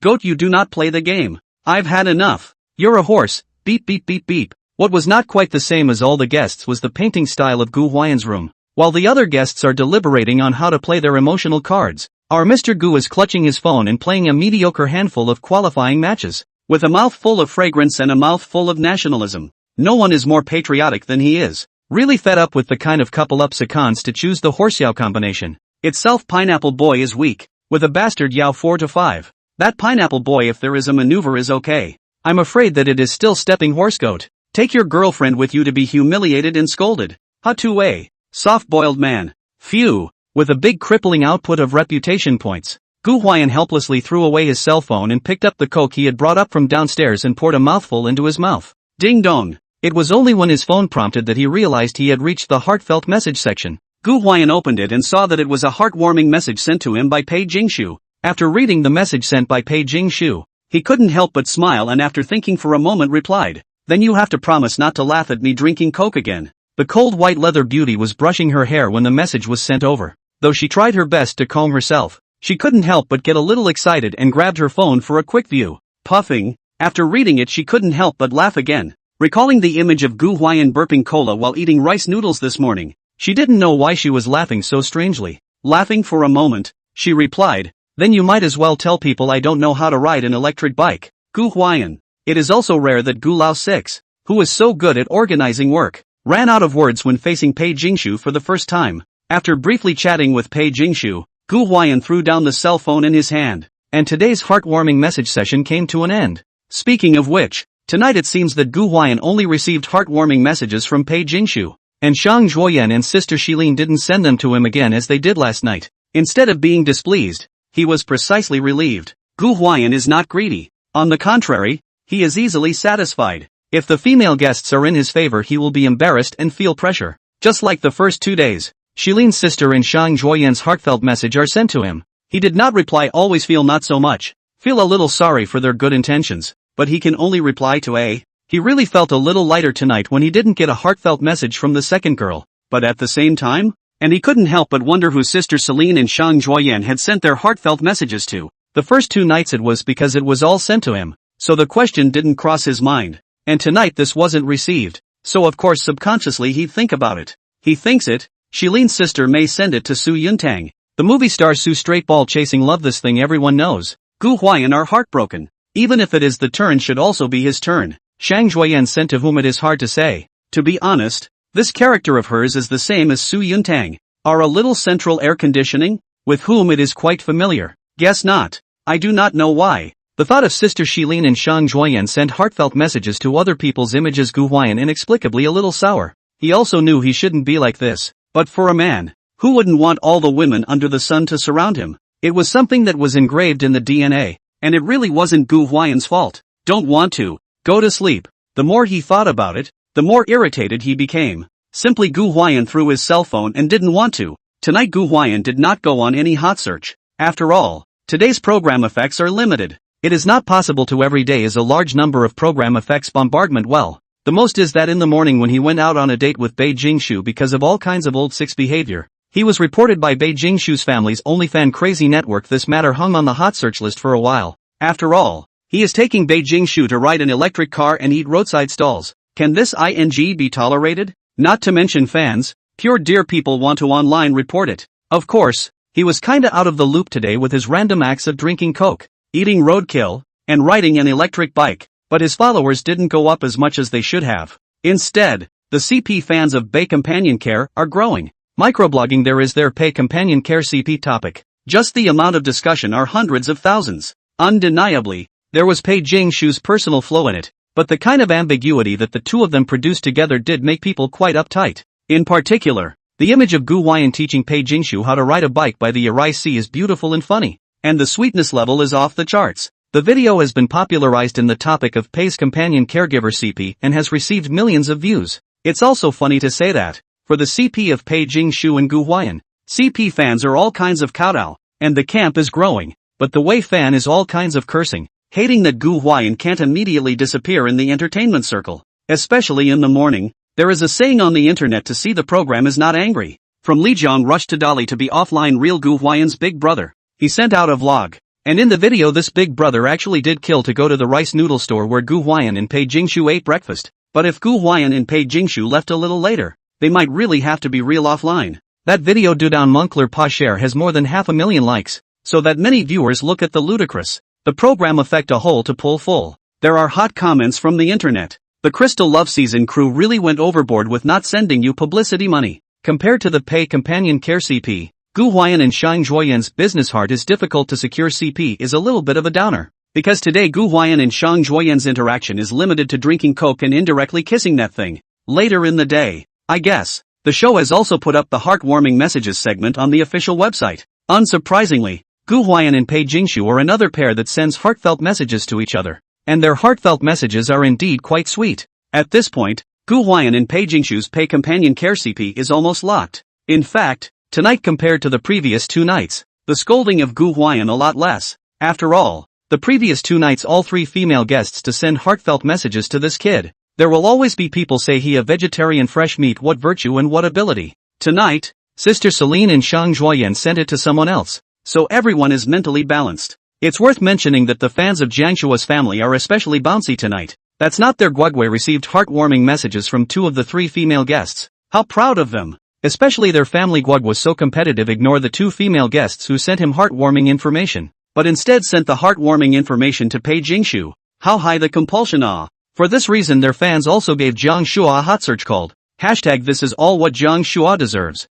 A: Goat, you do not play the game. I've had enough. You're a horse. Beep beep beep beep. What was not quite the same as all the guests was the painting style of Gu Huai'an's room. While the other guests are deliberating on how to play their emotional cards, our Mr. Gu is clutching his phone and playing a mediocre handful of qualifying matches. With a mouth full of fragrance and a mouth full of nationalism, no one is more patriotic than he is. Really fed up with the kind of couple up seconds to choose the horse-yao combination. Itself pineapple boy is weak, with a bastard yao 4 to 5. That pineapple boy if there is a maneuver is okay. I'm afraid that it is still stepping horse goat. Take your girlfriend with you to be humiliated and scolded. Ha 2a. Soft-boiled man. Phew. With a big crippling output of reputation points, Gu Huai'an helplessly threw away his cell phone and picked up the Coke he had brought up from downstairs and poured a mouthful into his mouth. Ding dong. It was only when his phone prompted that he realized he had reached the heartfelt message section. Gu Huai'an opened it and saw that it was a heartwarming message sent to him by Pei Jingshu. After reading the message sent by Pei Jingshu, he couldn't help but smile and after thinking for a moment replied, "Then you have to promise not to laugh at me drinking Coke again." The cold white leather beauty was brushing her hair when the message was sent over. Though she tried her best to calm herself, she couldn't help but get a little excited and grabbed her phone for a quick view. Puffing, after reading it she couldn't help but laugh again. Recalling the image of Gu Huai'an burping cola while eating rice noodles this morning, she didn't know why she was laughing so strangely. Laughing for a moment, she replied, "Then you might as well tell people I don't know how to ride an electric bike." Gu Huai'an. It is also rare that Gu Lao 6, who is so good at organizing work, ran out of words when facing Pei Jingshu for the first time. After briefly chatting with Pei Jingshu, Gu Huai'an threw down the cell phone in his hand, and today's heartwarming message session came to an end. Speaking of which, tonight it seems that Gu Huai'an only received heartwarming messages from Pei Jingshu, and Shang Zhuoyan and sister Shilin didn't send them to him again as they did last night. Instead of being displeased, he was precisely relieved. Gu Huai'an is not greedy. On the contrary, he is easily satisfied. If the female guests are in his favor he will be embarrassed and feel pressure. Just like the first 2 days, Shilin's sister and Shang Zhuoyan's heartfelt message are sent to him. He did not reply always feel not so much. Feel a little sorry for their good intentions, but he can only reply to A. He really felt a little lighter tonight when he didn't get a heartfelt message from the second girl, but at the same time, and he couldn't help but wonder who sister Celine and Shang Zhuoyan had sent their heartfelt messages to. The first 2 nights it was because it was all sent to him, so the question didn't cross his mind. And tonight this wasn't received, so of course subconsciously he'd think about it. He thinks it. Shilin's sister may send it to Su Yuntang. The movie star Su straight ball chasing love, this thing everyone knows. Gu Huai'an are heartbroken. Even if it is the turn should also be his turn. Shang Zhuoyan sent to whom it is hard to say. To be honest, this character of hers is the same as Su Yuntang. Are a little central air conditioning, with whom it is quite familiar. Guess not. I do not know why. The thought of sister Shilin and Shang Zhuoyan sent heartfelt messages to other people's images Gu Huai'an inexplicably a little sour. He also knew he shouldn't be like this, but for a man, who wouldn't want all the women under the sun to surround him? It was something that was engraved in the DNA, and it really wasn't Gu Huai'an's fault. Don't want to. Go to sleep. The more he thought about it, the more irritated he became. Simply Gu Huai'an threw his cell phone and didn't want to. Tonight Gu Huai'an did not go on any hot search. After all, today's program effects are limited. It is not possible to every day is a large number of program effects bombardment. Well, the most is that in the morning when he went out on a date with Pei Jingshu because of all kinds of old six behavior, he was reported by Pei Jingshu's family's OnlyFan crazy network. This matter hung on the hot search list for a while. After all, He is taking Pei Jingshu to ride an electric car and eat roadside stalls. Can this be tolerated? Not to mention fans, pure dear people want to online report it. Of course, he was kinda out of the loop today with his random acts of drinking coke, eating roadkill, and riding an electric bike, but his followers didn't go up as much as they should have. Instead, the CP fans of Pei Companion Care are growing. Microblogging there is their Pei Companion Care CP topic. Just the amount of discussion are hundreds of thousands. Undeniably, there was Pei Jingshu's personal flow in it, but the kind of ambiguity that the two of them produced together did make people quite uptight. In particular, the image of Gu Huai'an teaching Pei Jingshu how to ride a bike by the Arai Sea is beautiful and funny, and the sweetness level is off the charts. The video has been popularized in the topic of Pei's companion caregiver CP and has received millions of views. It's also funny to say that, for the CP of Pei Jingshu and Gu Huai'an, CP fans are all kinds of kowtow, and the camp is growing, but the Wei fan is all kinds of cursing, hating that Gu Huai'an can't immediately disappear in the entertainment circle, especially in the morning. There is a saying on the internet to see the program is not angry. From Li Jiang rushed to Dali to be offline real Gu Huai'an's big brother. He sent out a vlog. And in the video this big brother actually did kill to go to the rice noodle store where Gu Huai'an and Pei Jingshu ate breakfast. But if Gu Huai'an and Pei Jingshu left a little later, they might really have to be real offline. That video due down Moncler Pa share has more than 500,000 likes, so that many viewers look at the ludicrous. The program affect a hole to pull full. There are hot comments from the internet. The Crystal Love Season crew really went overboard with not sending you publicity money. Compared to the Pei Companion Care CP, Gu Huai'an and Shang Zhuoyan's business heart is difficult to secure CP is a little bit of a downer. Because today Gu Huai'an and Shang Zhuoyan's interaction is limited to drinking coke and indirectly kissing that thing. Later in the day, I guess, the show has also put up the heartwarming messages segment on the official website. Unsurprisingly, Gu Huai'an and Pei Jingshu are another pair that sends heartfelt messages to each other. And their heartfelt messages are indeed quite sweet. At this point, Gu Huai'an and Pei Jingshu's Pei Companion Care CP is almost locked. In fact, tonight compared to the previous 2 nights, the scolding of Gu Huai'an a lot less. After all, the previous 2 nights all 3 female guests to send heartfelt messages to this kid. There will always be people say he a vegetarian fresh meat what virtue and what ability. Tonight, Sister Celine and Shang Zhuoyan sent it to someone else. So everyone is mentally balanced. It's worth mentioning that the fans of Jiangshua's family are especially bouncy tonight. That's not their Guagui received heartwarming messages from 2 of the 3 female guests. How proud of them. Especially their family Guag was so competitive ignore the 2 female guests who sent him heartwarming information, but instead sent the heartwarming information to Pei Jingshu. How high the compulsion ah. For this reason their fans also gave Jiangshua a hot search called #this is all what Jiangshua deserves.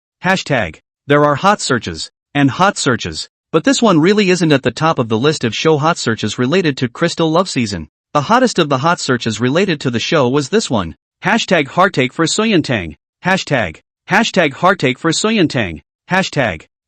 A: There are hot searches, and hot searches, but this one really isn't at the top of the list of show hot searches related to Crystal Love Season. The hottest of the hot searches related to the show was this one. #heartache for Soyuntang. #heartache for Soyuntang.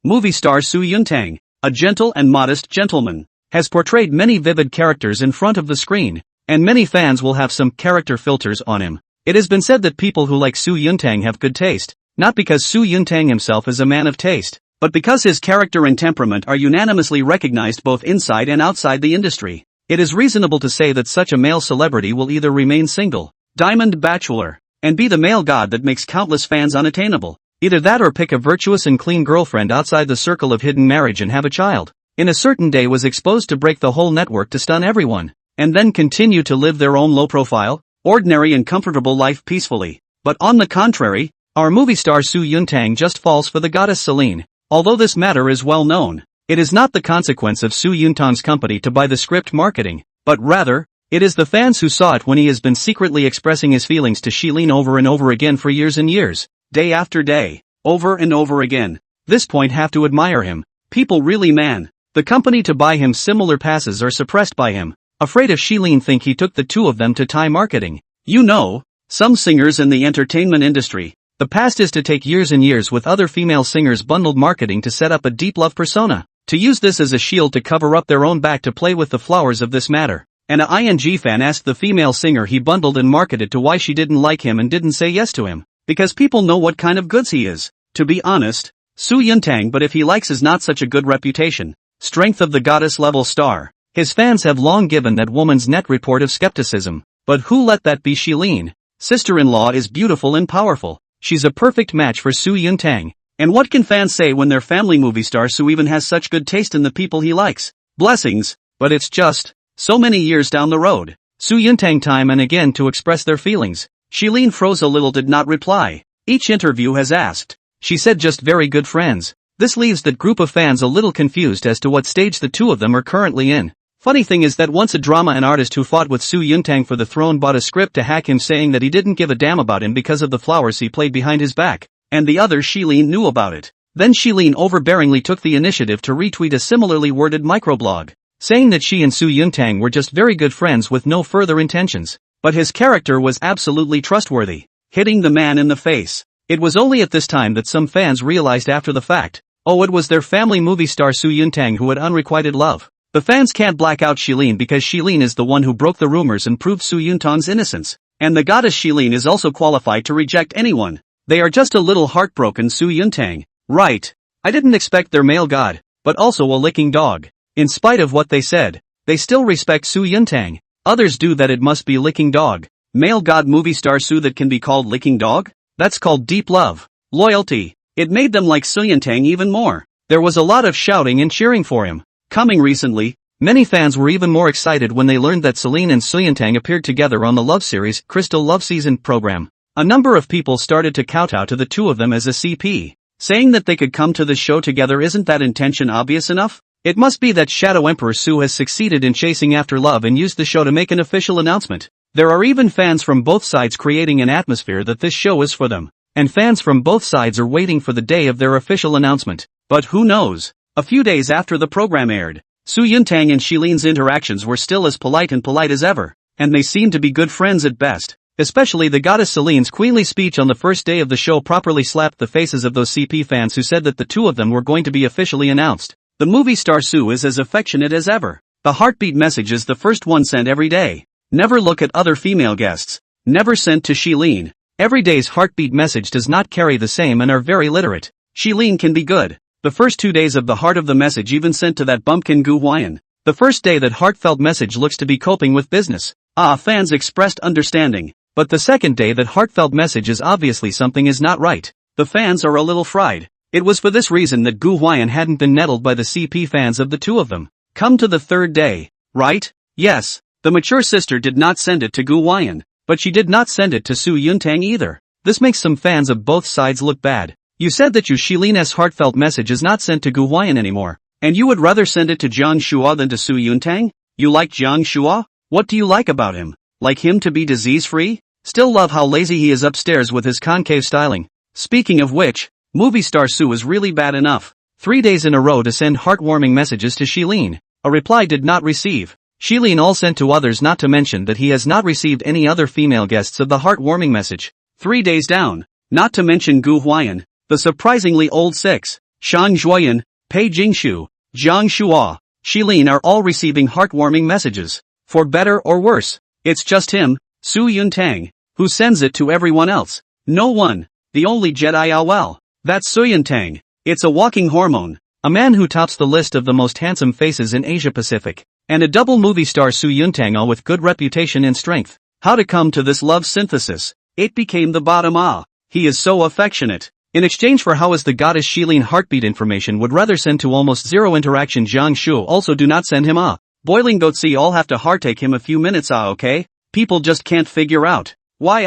A: Movie star Su Yuntang, a gentle and modest gentleman, has portrayed many vivid characters in front of the screen, and many fans will have some character filters on him. It has been said that people who like Su Yuntang have good taste, not because Su Yuntang himself is a man of taste, but because his character and temperament are unanimously recognized both inside and outside the industry. It is reasonable to say that such a male celebrity will either remain single, diamond bachelor, and be the male god that makes countless fans unattainable. Either that or pick a virtuous and clean girlfriend outside the circle of hidden marriage and have a child. In a certain day was exposed to break the whole network to stun everyone, and then continue to live their own low-profile, ordinary and comfortable life peacefully. But on the contrary, our movie star Su Yuntang just falls for the goddess Celine. Although this matter is well known, it is not the consequence of Su Yuntang's company to buy the script marketing, but rather, it is the fans who saw it when he has been secretly expressing his feelings to Shilin over and over again for years and years, day after day, over and over again. This point have to admire him. People really man. The company to buy him similar passes are suppressed by him, afraid of Shilin think he took the 2 of them to Thai marketing. You know, some singers in the entertainment industry, the past is to take years and years with other female singers bundled marketing to set up a deep love persona, to use this as a shield to cover up their own back to play with the flowers of this matter. And a ING fan asked the female singer he bundled and marketed to why she didn't like him and didn't say yes to him. Because people know what kind of goods he is. To be honest, Su Yuntang but if he likes is not such a good reputation. Strength of the goddess level star. His fans have long given that woman's net report of skepticism. But who let that be Shilin? Sister-in-law is beautiful and powerful. She's a perfect match for Su Yuntang. And what can fans say when their family movie star Su even has such good taste in the people he likes? Blessings, but it's just So many years down the road. Su Yuntang time and again to express their feelings. Shilin froze a little, did not reply. Each interview has asked. She said just very good friends. This leaves that group of fans a little confused as to what stage the two of them are currently in. Funny thing is that once a drama an artist who fought with Su Yuntang for the throne bought a script to hack him, saying that he didn't give a damn about him because of the flowers he played behind his back, and the other Shilin knew about it. Then Shilin overbearingly took the initiative to retweet a similarly worded microblog, saying that she and Su Yuntang were just very good friends with no further intentions. But his character was absolutely trustworthy, hitting the man in the face. It was only at this time that some fans realized after the fact, oh, it was their family movie star Su Yuntang who had unrequited love. The fans can't black out Shilin because Shilin is the one who broke the rumors and proved Su Yuntang's innocence, and the goddess Shilin is also qualified to reject anyone. They are just a little heartbroken. Su Yuntang. Right. I didn't expect their male god, but also a licking dog. In spite of what they said, they still respect Su Yuntang. Others do that. It must be licking dog. Male god movie star Su that can be called licking dog? That's called deep love. Loyalty. It made them like Su Yuntang even more. There was a lot of shouting and cheering for him. Coming recently, many fans were even more excited when they learned that Celine and Su Yuntang appeared together on the love series Crystal Love Season program. A number of people started to kowtow to the two of them as a CP, saying that they could come to the show together. Isn't that intention obvious enough? It must be that Shadow Emperor Su has succeeded in chasing after love and used the show to make an official announcement. There are even fans from both sides creating an atmosphere that this show is for them, and fans from both sides are waiting for the day of their official announcement. But who knows? A few days after the program aired, Su Yuntang and Shilin's interactions were still as polite as ever, and they seemed to be good friends at best. Especially the goddess Celine's queenly speech on the first day of the show properly slapped the faces of those CP fans who said that the two of them were going to be officially announced. The movie star Su is as affectionate as ever. The heartbeat message is the first one sent every day. Never look at other female guests. Never sent to Shilin. Every day's heartbeat message does not carry the same and are very literate. Shilin can be good. The first 2 days of the heart of the message even sent to that bumpkin Gu Huai'an. The first day that heartfelt message looks to be coping with business. Fans expressed understanding. But the second day that heartfelt message is obviously something is not right. The fans are a little fried. It was for this reason that Gu Huai'an hadn't been nettled by the CP fans of the two of them. Come to the third day, right? Yes. The mature sister did not send it to Gu Huai'an, but she did not send it to Su Yuntang either. This makes some fans of both sides look bad. You said that Shilin's heartfelt message is not sent to Gu Huai'an anymore, and you would rather send it to Jiang Shua than to Su Yuntang? You like Jiang Shua? What do you like about him? Like him to be disease-free? Still love how lazy he is upstairs with his concave styling. Speaking of which, movie star Su is really bad enough. 3 days in a row to send heartwarming messages to Shilin. A reply did not receive. Shilin all sent to others, not to mention that he has not received any other female guests of the heartwarming message. 3 days down. Not to mention Gu Huai'an. The surprisingly old six, Shang Zhuoyan, Pei Jingshu, Jiang Shua, Shilin are all receiving heartwarming messages. For better or worse, it's just him, Su Yuntang, who sends it to everyone else. No one. The only Jedi. Well, that's Su Yuntang. It's a walking hormone. A man who tops the list of the most handsome faces in Asia Pacific. And a double movie star Su Yuntang, all with good reputation and strength. How to come to this love synthesis? It became the bottom. He is so affectionate. In exchange for how is the goddess Shilin heartbeat information would rather send to almost zero interaction Jiang Shu. Also do not send him boiling goats. All have to heartache him a few minutes. Okay? People just can't figure out. Why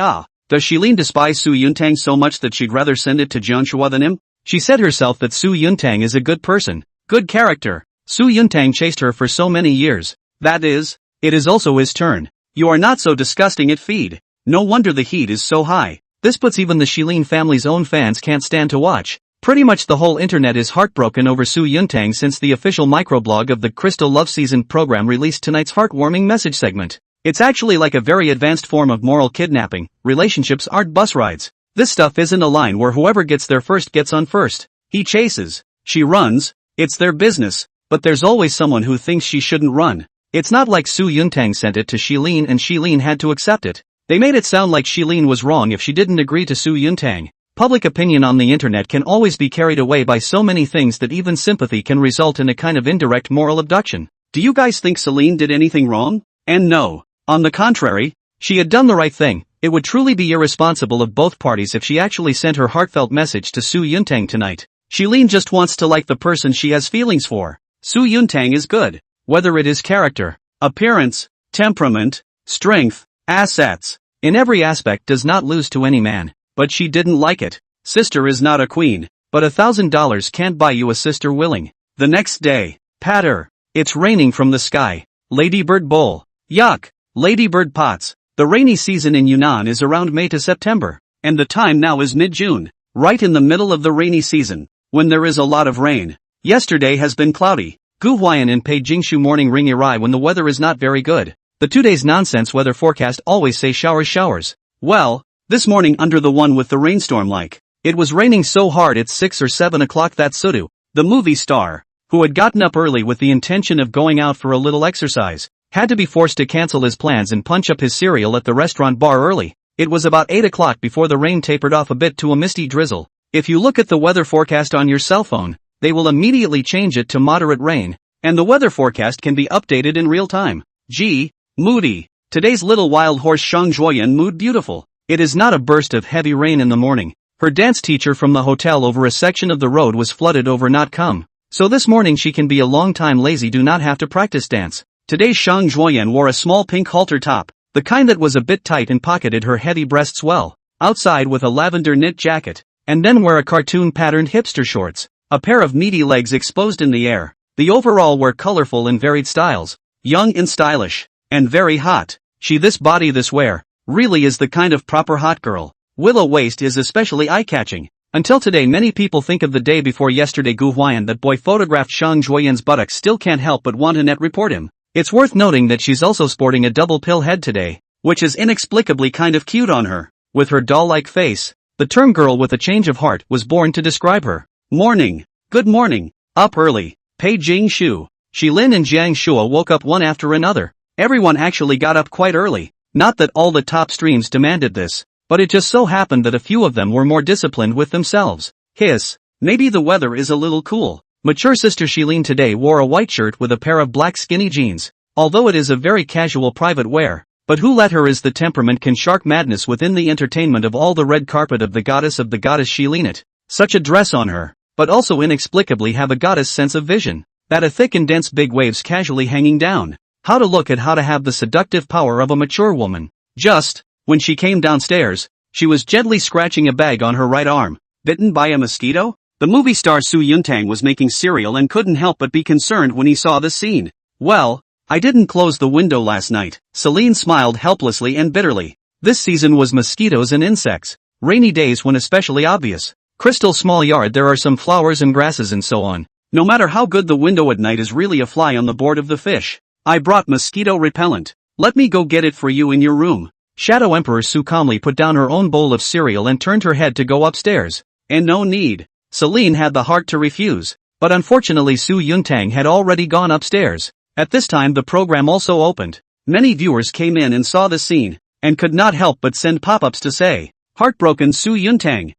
A: does Shilin despise Su Yuntang so much that she'd rather send it to Jiang Shua than him? She said herself that Su Yuntang is a good person. Good character. Su Yuntang chased her for so many years. That is, it is also his turn. You are not so disgusting at feed. No wonder the heat is so high. This puts even the Shilin family's own fans can't stand to watch. Pretty much the whole internet is heartbroken over Su Yuntang since the official microblog of the Crystal Love Season program released tonight's heartwarming message segment. It's actually like a very advanced form of moral kidnapping. Relationships aren't bus rides. This stuff isn't a line where whoever gets there first gets on first. He chases. She runs. It's their business. But there's always someone who thinks she shouldn't run. It's not like Su Yuntang sent it to Shilin and Shilin had to accept it. They made it sound like Shilin was wrong if she didn't agree to Su Yuntang. Public opinion on the internet can always be carried away by so many things that even sympathy can result in a kind of indirect moral abduction. Do you guys think Celine did anything wrong? And no. On the contrary, she had done the right thing. It would truly be irresponsible of both parties if she actually sent her heartfelt message to Su Yuntang tonight. Shilin just wants to like the person she has feelings for. Su Yuntang is good. Whether it is character, appearance, temperament, strength, assets. In every aspect does not lose to any man, but she didn't like it. Sister is not a queen, but $1,000 can't buy you a sister willing. The next day, patter. It's raining from the sky. Ladybird bowl. Yuck. Ladybird pots. The rainy season in Yunnan is around May to September, and the time now is mid-June, right in the middle of the rainy season, when there is a lot of rain. Yesterday has been cloudy. Gu Huai'an in Pei Jingshu morning ring irai when the weather is not very good. The 2 days nonsense weather forecast always say showers. Well, this morning under the one with the rainstorm like. It was raining so hard it's 6 or 7 o'clock that Sudu, the movie star, who had gotten up early with the intention of going out for a little exercise, had to be forced to cancel his plans and punch up his cereal at the restaurant bar early. It was about 8 o'clock before the rain tapered off a bit to a misty drizzle. If you look at the weather forecast on your cell phone, they will immediately change it to moderate rain, and the weather forecast can be updated in real time. Gee, moody. Today's little wild horse Shang Zhuoyan mood beautiful. It is not a burst of heavy rain in the morning. Her dance teacher from the hotel over a section of the road was flooded over not come. So this morning she can be a long time lazy do not have to practice dance. Today's Shang Zhuoyan wore a small pink halter top, the kind that was a bit tight and pocketed her heavy breasts well, outside with a lavender knit jacket, and then wear a cartoon patterned hipster shorts, a pair of meaty legs exposed in the air. The overall were colorful in varied styles, young and stylish, and very hot. She this body this wear, really is the kind of proper hot girl. Willow waist is especially eye-catching. Until today many people think of the day before yesterday Gu Huai'an that boy photographed Shang Zhuoyan's buttocks still can't help but want to net report him. It's worth noting that she's also sporting a double pill head today, which is inexplicably kind of cute on her. With her doll-like face, the term girl with a change of heart was born to describe her. Morning. Good morning. Up early. Pei Jingshu. Shilin and Jiang Shua woke up one after another. Everyone actually got up quite early. Not that all the top streams demanded this, but it just so happened that a few of them were more disciplined with themselves. Hiss. Maybe the weather is a little cool. Mature sister Shilin today wore a white shirt with a pair of black skinny jeans, although it is a very casual private wear. But who let her is the temperament can shark madness within the entertainment of all the red carpet of the goddess Shilin it. Such a dress on her, but also inexplicably have a goddess sense of vision. That a thick and dense big waves casually hanging down. How to look at how to have the seductive power of a mature woman. Just, when she came downstairs, she was gently scratching a bag on her right arm. Bitten by a mosquito? The movie star Su Yuntang was making cereal and couldn't help but be concerned when he saw this scene. Well, I didn't close the window last night. Celine smiled helplessly and bitterly. This season was mosquitoes and insects. Rainy days when especially obvious. Crystal small yard there are some flowers and grasses and so on. No matter how good the window at night is really a fly on the board of the fish. I brought mosquito repellent. Let me go get it for you in your room. Shadow Emperor Su calmly put down her own bowl of cereal and turned her head to go upstairs. And no need. Celine had the heart to refuse. But unfortunately Su Yuntang had already gone upstairs. At this time the program also opened. Many viewers came in and saw the scene, and could not help but send pop-ups to say, "Heartbroken Su Yuntang.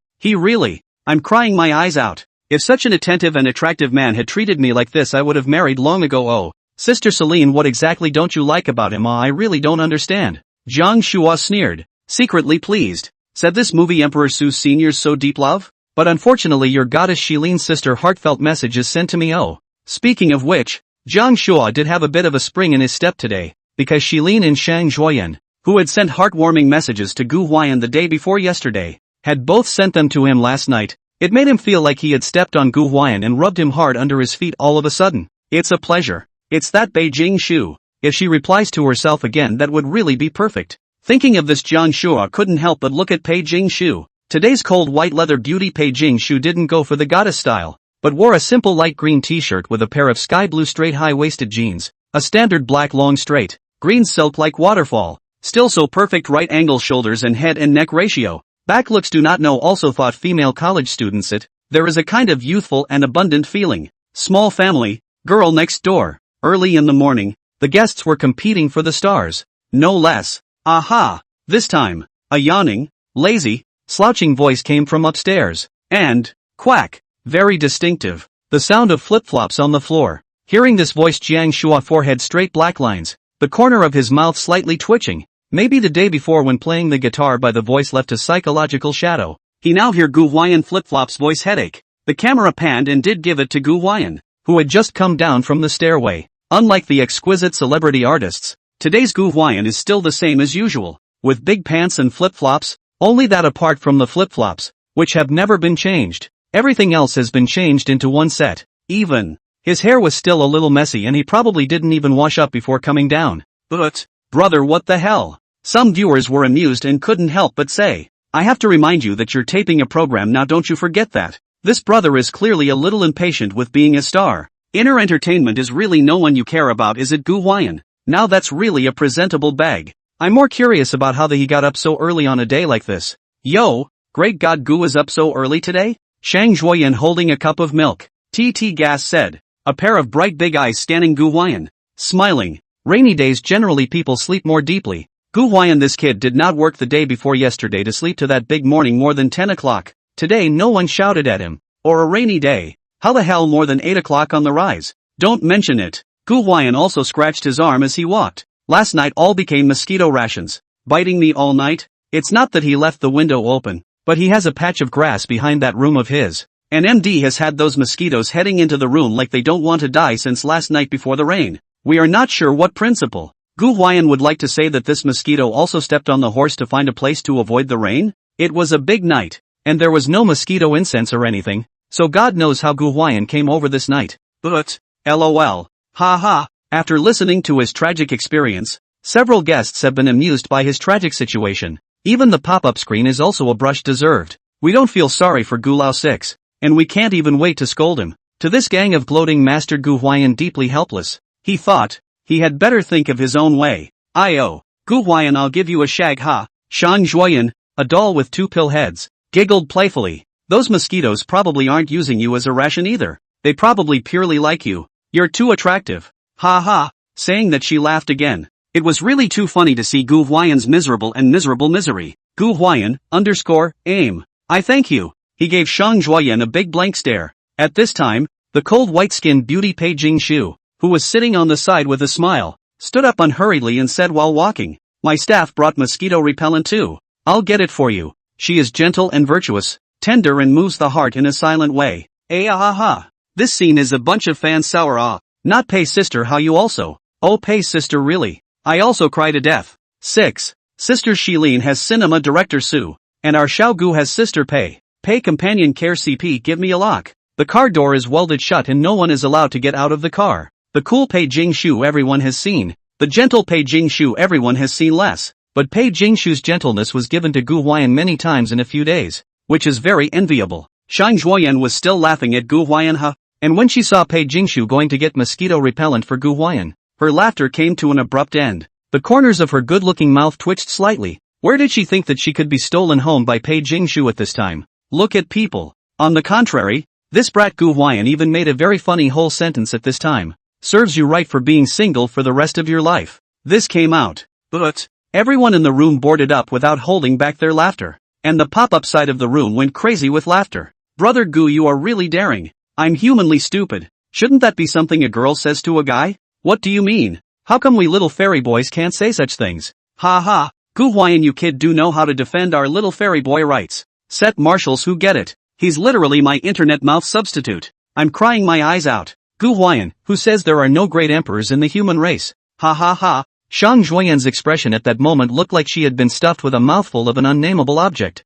A: I'm crying my eyes out. If such an attentive and attractive man had treated me like this I would have married long ago. Oh, Sister Celine, what exactly don't you like about him? I really don't understand." Jiang Shua sneered. Secretly pleased. Said this movie Emperor Su Senior's so deep love? But unfortunately your goddess Shiline's sister heartfelt message is sent to me. Oh. Speaking of which, Jiang Shua did have a bit of a spring in his step today, because Shilin and Shang Zhuoyan, who had sent heartwarming messages to Gu Huai'an the day before yesterday, had both sent them to him last night. It made him feel like he had stepped on Gu Huai'an and rubbed him hard under his feet all of a sudden. It's a pleasure. It's that Pei Jingshu. If she replies to herself again that would really be perfect. Thinking of this Jiang Shua couldn't help but look at Pei Jingshu. Today's cold white leather beauty Pei Jingshu didn't go for the goddess style, but wore a simple light green t-shirt with a pair of sky blue straight high-waisted jeans, a standard black long straight, green silk like waterfall, still so perfect right angle shoulders and head and neck ratio. Back looks do not know also thought female college students it. There is a kind of youthful and abundant feeling. Small family, girl next door. Early in the morning, the guests were competing for the stars. No less. Aha! This time, a yawning, lazy, slouching voice came from upstairs. And, quack, very distinctive, the sound of flip-flops on the floor. Hearing this voice Jiang Shua forehead straight black lines, the corner of his mouth slightly twitching. Maybe the day before when playing the guitar by the voice left a psychological shadow. He now hear Gu Huai'an flip-flops voice headache. The camera panned and did give it to Gu Huai'an, who had just come down from the stairway. Unlike the exquisite celebrity artists, today's Gu Huai'an is still the same as usual, with big pants and flip-flops, only that apart from the flip-flops, which have never been changed, everything else has been changed into one set. Even his hair was still a little messy and he probably didn't even wash up before coming down. But, brother, what the hell? Some viewers were amused and couldn't help but say, I have to remind you that you're taping a program now, don't you forget that. This brother is clearly a little impatient with being a star. Inner entertainment is really no one you care about, is it, Gu Huai'an? Now that's really a presentable bag. I'm more curious about how he got up so early on a day like this. Yo, great God, Gu is up so early today? Shang Zhuoyan holding a cup of milk. TT Gas said. A pair of bright big eyes scanning Gu Huai'an. Smiling. Rainy days generally people sleep more deeply. Gu Huai'an, this kid did not work the day before yesterday to sleep to that big morning more than 10 o'clock. Today no one shouted at him. Or a rainy day. How the hell more than 8 o'clock on the rise? Don't mention it. Gu Huai'an also scratched his arm as he walked. Last night all became mosquito rations. Biting me all night? It's not that he left the window open, but he has a patch of grass behind that room of his. And MD has had those mosquitoes heading into the room like they don't want to die since last night before the rain. We are not sure what principle. Gu Huai'an would like to say that this mosquito also stepped on the horse to find a place to avoid the rain. It was a big night, and there was no mosquito incense or anything, so God knows how Gu Huai'an came over this night. But, lol. Ha ha. After listening to his tragic experience, several guests have been amused by his tragic situation. Even the pop-up screen is also a brush deserved. We don't feel sorry for Gu Lao 6. And we can't even wait to scold him. To this gang of gloating mastered Gu Huai'an deeply helpless. He thought, he had better think of his own way. Io. Gu Huai'an, I'll give you a shag, ha. Shang Zhuoyan, a doll with 2 pill heads, giggled playfully. Those mosquitoes probably aren't using you as a ration either. They probably purely like you. You're too attractive. Ha ha. Saying that, she laughed again. It was really too funny to see Gu Huai'an's miserable misery. Gu Huai'an, _aim. I thank you. He gave Shang Zhuoyan a big blank stare. At this time, the cold white-skinned beauty Pei Jingshu, who was sitting on the side with a smile, stood up unhurriedly and said while walking, my staff brought mosquito repellent too. I'll get it for you. She is gentle and virtuous, tender and moves the heart in a silent way. Ha. This scene is a bunch of fans sour ah. Not Pei sister, how you also? Oh Pei sister, really? I also cry to death. 6. Sister Shilin has cinema director Su. And our Xiao Gu has sister Pei. Pei companion care CP, give me a lock. The car door is welded shut and no one is allowed to get out of the car. The cool Pei Jingshu everyone has seen. The gentle Pei Jingshu everyone has seen less. But Pei Jingshu's gentleness was given to Gu Huai'an many times in a few days, which is very enviable. Shang Zhuoyan was still laughing at Gu Huai'an, and when she saw Pei Jingshu going to get mosquito repellent for Gu Huai'an, her laughter came to an abrupt end. The corners of her good-looking mouth twitched slightly. Where did she think that she could be stolen home by Pei Jingshu at this time? Look at people. On the contrary, this brat Gu Huai'an even made a very funny whole sentence at this time. Serves you right for being single for the rest of your life. This came out. But everyone in the room boarded up without holding back their laughter. And the pop-up side of the room went crazy with laughter. Brother Gu, you are really daring. I'm humanly stupid. Shouldn't that be something a girl says to a guy? What do you mean? How come we little fairy boys can't say such things? Ha ha. Gu Huai'an, you kid do know how to defend our little fairy boy rights. Set marshals who get it. He's literally my internet mouth substitute. I'm crying my eyes out. Gu Huai'an, who says there are no great emperors in the human race. Ha ha ha. Shang Zhuoyan's expression at that moment looked like she had been stuffed with a mouthful of an unnameable object.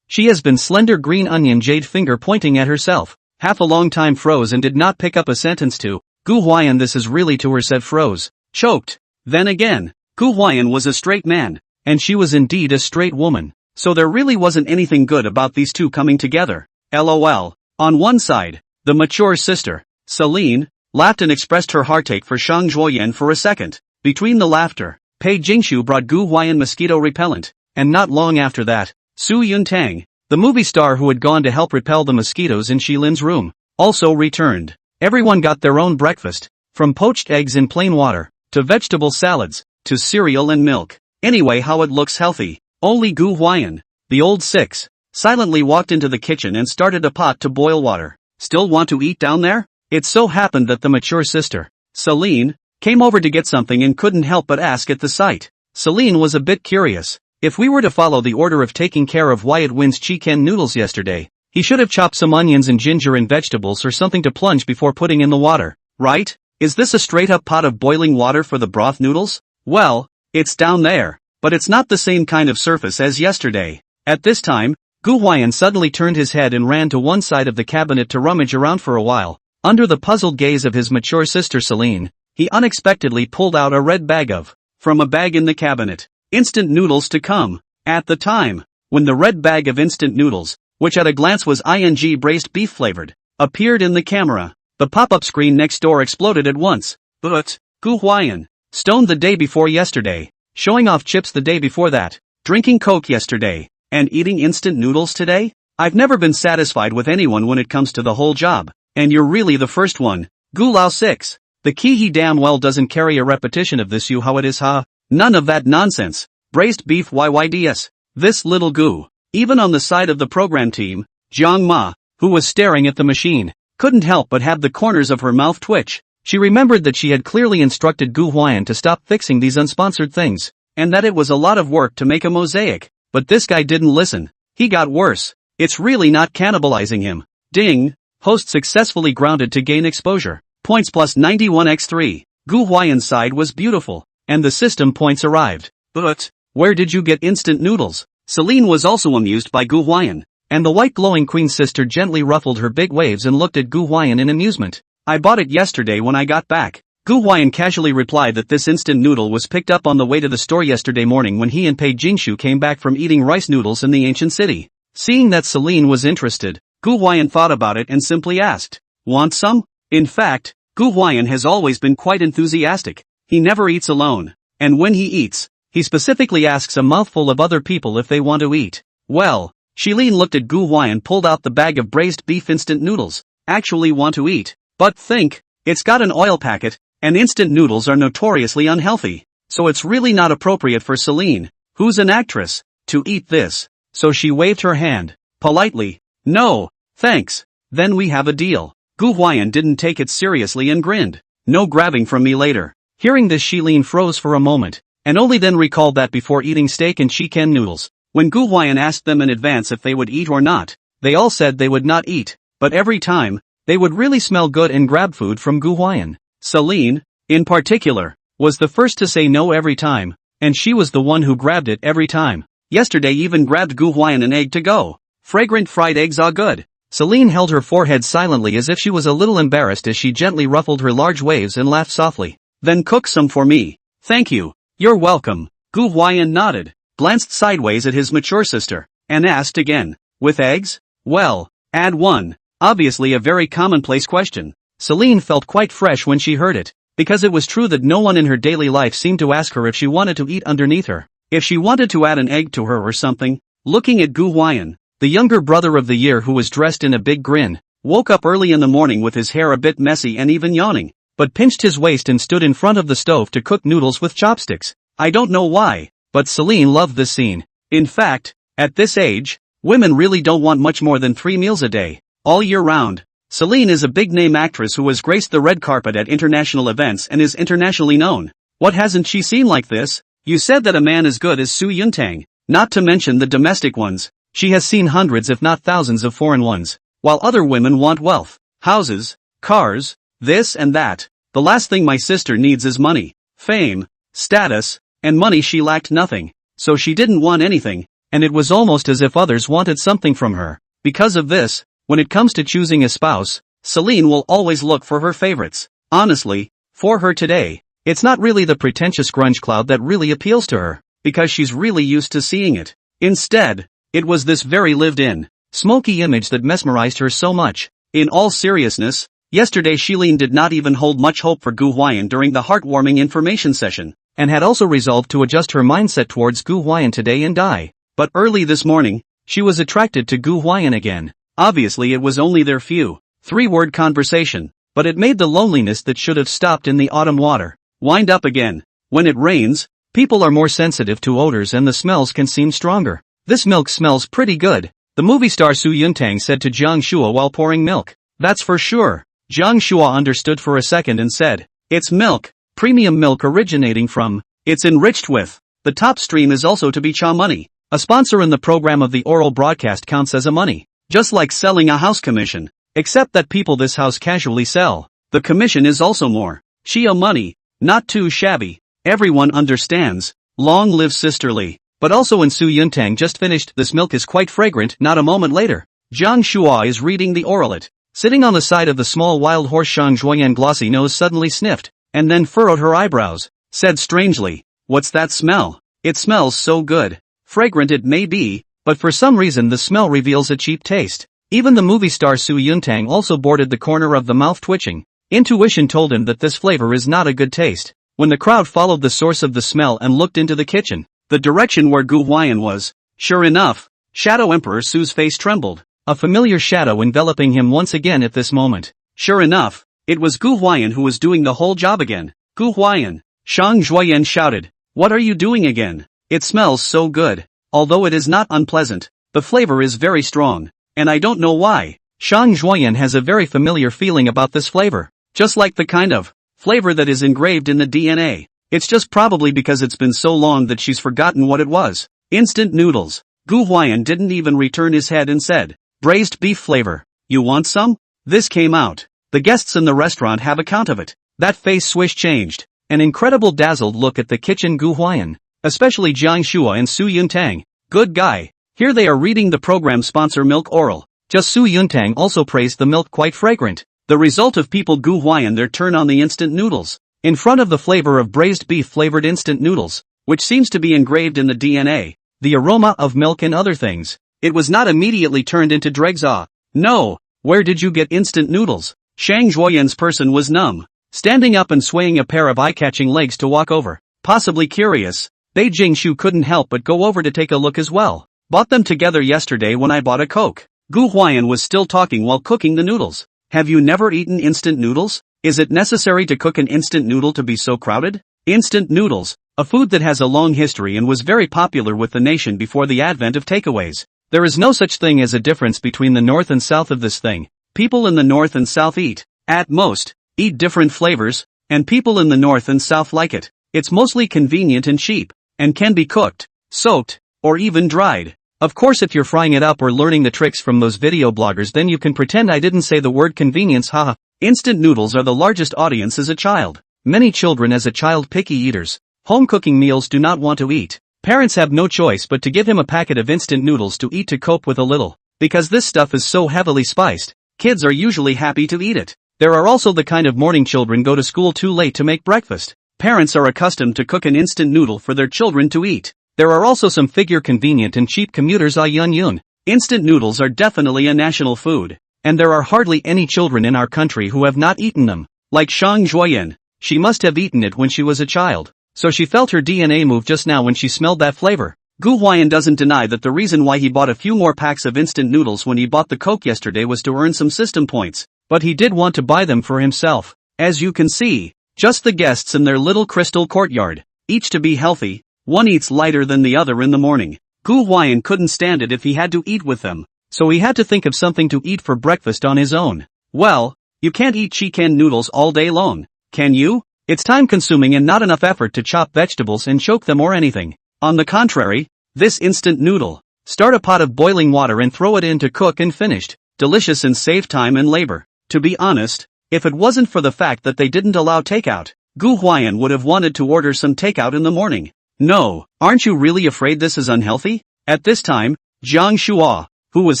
A: She has been slender green onion jade finger pointing at herself. Half a long time froze and did not pick up a sentence to. Gu Huai'an, this is really to her, said froze. Choked. Then again. Gu Huai'an was a straight man. And she was indeed a straight woman. So there really wasn't anything good about these two coming together. LOL. On one side, the mature sister, Celine, laughed and expressed her heartache for Shang Zhuoyan for a second. Between the laughter, Pei Jingshu brought Gu Huai'an mosquito repellent, and not long after that, Su Yuntang, the movie star who had gone to help repel the mosquitoes in Shilin's room, also returned. Everyone got their own breakfast, from poached eggs in plain water, to vegetable salads, to cereal and milk. Anyway, how it looks healthy. Only Gu Huai'an, the old 6, silently walked into the kitchen and started a pot to boil water. Still want to eat down there? It so happened that the mature sister, Celine, came over to get something and couldn't help but ask at the sight. Celine was a bit curious. If we were to follow the order of taking care of Wyatt Wynn's chicken noodles yesterday, he should have chopped some onions and ginger and vegetables or something to plunge before putting in the water, right? Is this a straight-up pot of boiling water for the broth noodles? Well, it's down there, but it's not the same kind of surface as yesterday. At this time, Gu Huai'an suddenly turned his head and ran to one side of the cabinet to rummage around for a while. Under the puzzled gaze of his mature sister Celine, he unexpectedly pulled out a red bag of, from a bag in the cabinet, instant noodles to come. At the time, when the red bag of instant noodles, which at a glance was braised beef flavored, appeared in the camera, the pop-up screen next door exploded at once. But, Gu Huai'an, stoned the day before yesterday, showing off chips the day before that, drinking Coke yesterday, and eating instant noodles today? I've never been satisfied with anyone when it comes to the whole job, and you're really the first one. Gu Lao 6. The key he damn well doesn't carry a repetition of this. You how it is ha? None of that nonsense. Braised beef yyds. This little Gu, even on the side of the program team, Jiang Ma, who was staring at the machine, couldn't help but have the corners of her mouth twitch. She remembered that she had clearly instructed Gu Huai'an to stop fixing these unsponsored things, and that it was a lot of work to make a mosaic, but this guy didn't listen. He got worse. It's really not cannibalizing him. Ding! Host successfully grounded to gain exposure. Points plus 91x3. Gu Huai'an's side was beautiful, and the system points arrived. But, where did you get instant noodles? Celine was also amused by Gu Huai'an, and the white glowing queen sister gently ruffled her big waves and looked at Gu Huai'an in amusement. I bought it yesterday when I got back. Gu Huai'an casually replied that this instant noodle was picked up on the way to the store yesterday morning when he and Pei Jingshu came back from eating rice noodles in the ancient city. Seeing that Celine was interested, Gu Huai'an thought about it and simply asked, "Want some?" In fact, Gu Huai'an has always been quite enthusiastic. He never eats alone, and when he eats, he specifically asks a mouthful of other people if they want to eat. Well, Celine looked at Gu Huai'an, pulled out the bag of braised beef instant noodles. Actually want to eat. But think, it's got an oil packet, and instant noodles are notoriously unhealthy, so it's really not appropriate for Celine, who's an actress, to eat this. So she waved her hand, politely. No, thanks. Then we have a deal. Gu Huai'an didn't take it seriously and grinned. No grabbing from me later. Hearing this, Celine froze for a moment, and only then recalled that before eating steak and chicken noodles, when Gu Huai'an asked them in advance if they would eat or not, they all said they would not eat, but every time, they would really smell good and grab food from Gu Huai'an. Celine, in particular, was the first to say no every time, and she was the one who grabbed it every time. Yesterday even grabbed Gu Huai'an an egg to go. Fragrant fried eggs are good. Celine held her forehead silently as if she was a little embarrassed as she gently ruffled her large waves and laughed softly. Then cook some for me. Thank you. You're welcome. Gu Huai'an nodded, glanced sideways at his mature sister, and asked again, with eggs? Well, add one. Obviously a very commonplace question. Celine felt quite fresh when she heard it, because it was true that no one in her daily life seemed to ask her if she wanted to eat underneath her. If she wanted to add an egg to her or something. Looking at Gu Huai'an, the younger brother of the year who was dressed in a big grin, woke up early in the morning with his hair a bit messy and even yawning, but pinched his waist and stood in front of the stove to cook noodles with chopsticks. I don't know why, but Celine loved this scene. In fact, at this age, women really don't want much more than 3 meals a day, all year round. Celine is a big-name actress who has graced the red carpet at international events and is internationally known. What hasn't she seen like this? You said that a man as good as Su Yuntang, not to mention the domestic ones. She has seen hundreds if not thousands of foreign ones, while other women want wealth, houses, cars, this and that. The last thing my sister needs is money, fame, status, and money. She lacked nothing, so she didn't want anything, and it was almost as if others wanted something from her. Because of this, when it comes to choosing a spouse, Celine will always look for her favorites. Honestly, for her today, it's not really the pretentious grunge cloud that really appeals to her, because she's really used to seeing it. Instead, it was this very lived-in, smoky image that mesmerized her so much. In all seriousness, yesterday Celine did not even hold much hope for Gu Huai'an during the heartwarming information session, and had also resolved to adjust her mindset towards Gu Huai'an today and die. But early this morning, she was attracted to Gu Huai'an again. Obviously it was only their few, 3-word conversation, but it made the loneliness that should have stopped in the autumn water wind up again. When it rains, people are more sensitive to odors and the smells can seem stronger. This milk smells pretty good, the movie star Su Yuntang said to Jiang Shua while pouring milk. That's for sure. Jiang Shua understood for a second and said, it's milk, premium milk originating from, it's enriched with. The top stream is also to be Cha Money. A sponsor in the program of the oral broadcast counts as a money. Just like selling a house commission. Except that people this house casually sell. The commission is also more. Chia money, not too shabby. Everyone understands. Long live sisterly. But also when Su Yuntang just finished, this milk is quite fragrant. Not a moment later, Jiang Shua is reading the oralet. Sitting on the side of the small wild horse, Shang Zhuoyan glossy nose suddenly sniffed, and then furrowed her eyebrows, said strangely, "What's that smell? It smells so good." Fragrant it may be, but for some reason the smell reveals a cheap taste. Even the movie star Su Yuntang also boarded the corner of the mouth twitching. Intuition told him that this flavor is not a good taste. When the crowd followed the source of the smell and looked into the kitchen, the direction where Gu Huai'an was, sure enough, Shadow Emperor Su's face trembled, a familiar shadow enveloping him once again at this moment. Sure enough, it was Gu Huai'an who was doing the whole job again. Gu Huai'an, Shang Zhuoyan shouted, "What are you doing again? It smells so good. Although it is not unpleasant, the flavor is very strong, and I don't know why." Shang Zhuoyan has a very familiar feeling about this flavor, just like the kind of flavor that is engraved in the DNA. It's just probably because it's been so long that she's forgotten what it was. Instant noodles. Gu Huai'an didn't even return his head and said, "Braised beef flavor. You want some?" This came out. The guests in the restaurant have account of it. That face swish changed. An incredible dazzled look at the kitchen. Gu Huai'an, especially Jiang Shua and Su Yuntang. Good guy. Here they are reading the program sponsor milk oral. Just Su Yuntang also praised the milk quite fragrant. The result of people Gu Huai'an their turn on the instant noodles. In front of the flavor of braised beef flavored instant noodles, which seems to be engraved in the DNA, the aroma of milk and other things. It was not immediately turned into dregs. Ah, no, where did you get instant noodles? Shang Zhuoyan's person was numb, standing up and swaying a pair of eye-catching legs to walk over. Possibly curious, Pei Jingshu couldn't help but go over to take a look as well. Bought them together yesterday when I bought a Coke. Gu Huai'an was still talking while cooking the noodles. Have you never eaten instant noodles? Is it necessary to cook an instant noodle to be so crowded? Instant noodles, a food that has a long history and was very popular with the nation before the advent of takeaways. There is no such thing as a difference between the north and south of this thing. People in the north and south eat, at most, eat different flavors, and people in the north and south like it. It's mostly convenient and cheap, and can be cooked, soaked, or even dried. Of course, if you're frying it up or learning the tricks from those video bloggers, then you can pretend I didn't say the word convenience. Haha. Instant noodles are the largest audience as a child. Many children as a child picky eaters. Home cooking meals do not want to eat. Parents have no choice but to give him a packet of instant noodles to eat to cope with a little. Because this stuff is so heavily spiced, kids are usually happy to eat it. There are also the kind of morning children go to school too late to make breakfast. Parents are accustomed to cook an instant noodle for their children to eat. There are also some figure convenient and cheap commuters. Yun. Instant noodles are definitely a national food, and there are hardly any children in our country who have not eaten them. Like Shang Zhuoyan, she must have eaten it when she was a child, so she felt her DNA move just now when she smelled that flavor. Gu Huai'an doesn't deny that the reason why he bought a few more packs of instant noodles when he bought the Coke yesterday was to earn some system points, but he did want to buy them for himself. As you can see, just the guests in their little crystal courtyard, each to be healthy. One eats lighter than the other in the morning. Gu Huai'an couldn't stand it if he had to eat with them, so he had to think of something to eat for breakfast on his own. Well, you can't eat chicken noodles all day long, can you? It's time-consuming and not enough effort to chop vegetables and choke them or anything. On the contrary, this instant noodle, start a pot of boiling water and throw it in to cook and finished. Delicious and save time and labor. To be honest, if it wasn't for the fact that they didn't allow takeout, Gu Huai'an would have wanted to order some takeout in the morning. No, aren't you really afraid this is unhealthy? At this time, Jiang Shua, who was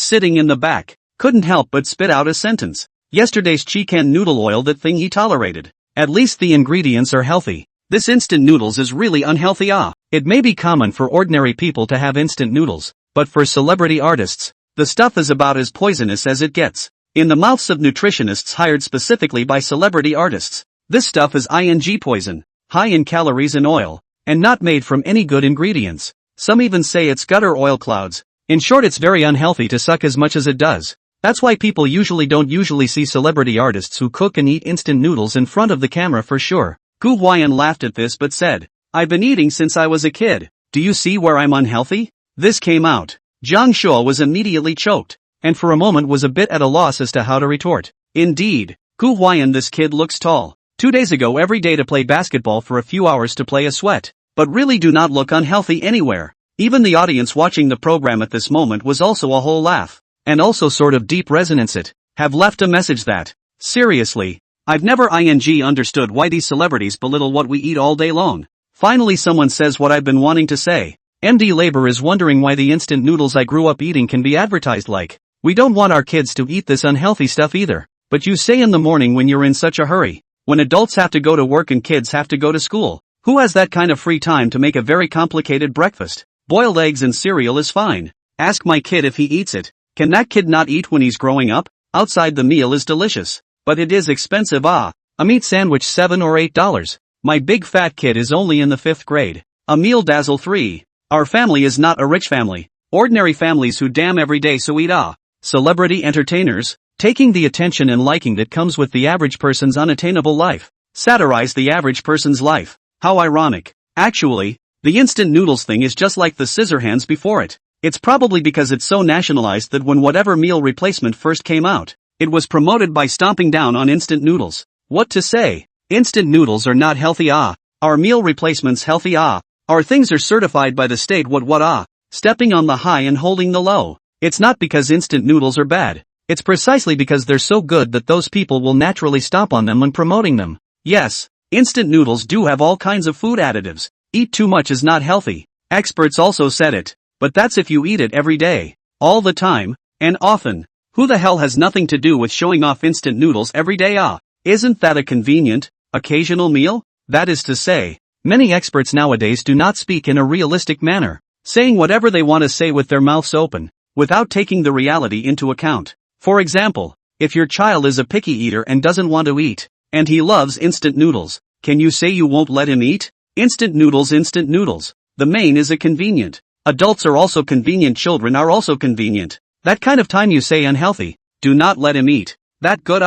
A: sitting in the back, couldn't help but spit out a sentence. Yesterday's chicken noodle oil, that thing he tolerated. At least the ingredients are healthy. This instant noodles is really unhealthy. It may be common for ordinary people to have instant noodles, but for celebrity artists, the stuff is about as poisonous as it gets. In the mouths of nutritionists hired specifically by celebrity artists, this stuff is poison, high in calories and oil, and not made from any good ingredients. Some even say it's gutter oil clouds. In short, it's very unhealthy to suck as much as it does. That's why people don't usually see celebrity artists who cook and eat instant noodles in front of the camera for sure. Gu Huai'an laughed at this but said, "I've been eating since I was a kid. Do you see where I'm unhealthy?" This came out. Jiang Shua was immediately choked, and for a moment was a bit at a loss as to how to retort. Indeed, Gu Huai'an, this kid looks tall. 2 days ago every day to play basketball for a few hours to play a sweat, but really do not look unhealthy anywhere. Even the audience watching the program at this moment was also a whole laugh, and also sort of deep resonance it, have left a message that, seriously, I've never understood why these celebrities belittle what we eat all day long. Finally someone says what I've been wanting to say. MD Labor is wondering why the instant noodles I grew up eating can be advertised like. We don't want our kids to eat this unhealthy stuff either. But you say in the morning when you're in such a hurry. When adults have to go to work and kids have to go to school. Who has that kind of free time to make a very complicated breakfast? Boiled eggs and cereal is fine. Ask my kid if he eats it. Can that kid not eat when he's growing up? Outside the meal is delicious. But it is expensive. A meat sandwich $7 or $8. My big fat kid is only in the 5th grade. A meal dazzle $3. Our family is not a rich family. Ordinary families who damn every day so eat. Celebrity entertainers, taking the attention and liking that comes with the average person's unattainable life. Satirize the average person's life. How ironic. Actually, the instant noodles thing is just like the scissor hands before it. It's probably because it's so nationalized that when whatever meal replacement first came out, it was promoted by stomping down on instant noodles. What to say? Instant noodles are not healthy. Our meal replacements healthy. Our things are certified by the state. What stepping on the high and holding the low. It's not because instant noodles are bad. It's precisely because they're so good that those people will naturally stomp on them when promoting them. Yes, instant noodles do have all kinds of food additives. Eat too much is not healthy. Experts also said it. But that's if you eat it every day, all the time, and often. Who the hell has nothing to do with showing off instant noodles every day? Isn't that a convenient, occasional meal? That is to say, many experts nowadays do not speak in a realistic manner, saying whatever they want to say with their mouths open, without taking the reality into account. For example, if your child is a picky eater and doesn't want to eat, and he loves instant noodles, can you say you won't let him eat? Instant noodles. The main is a convenient. Adults are also convenient. Children are also convenient. That kind of time you say unhealthy. Do not let him eat. That good.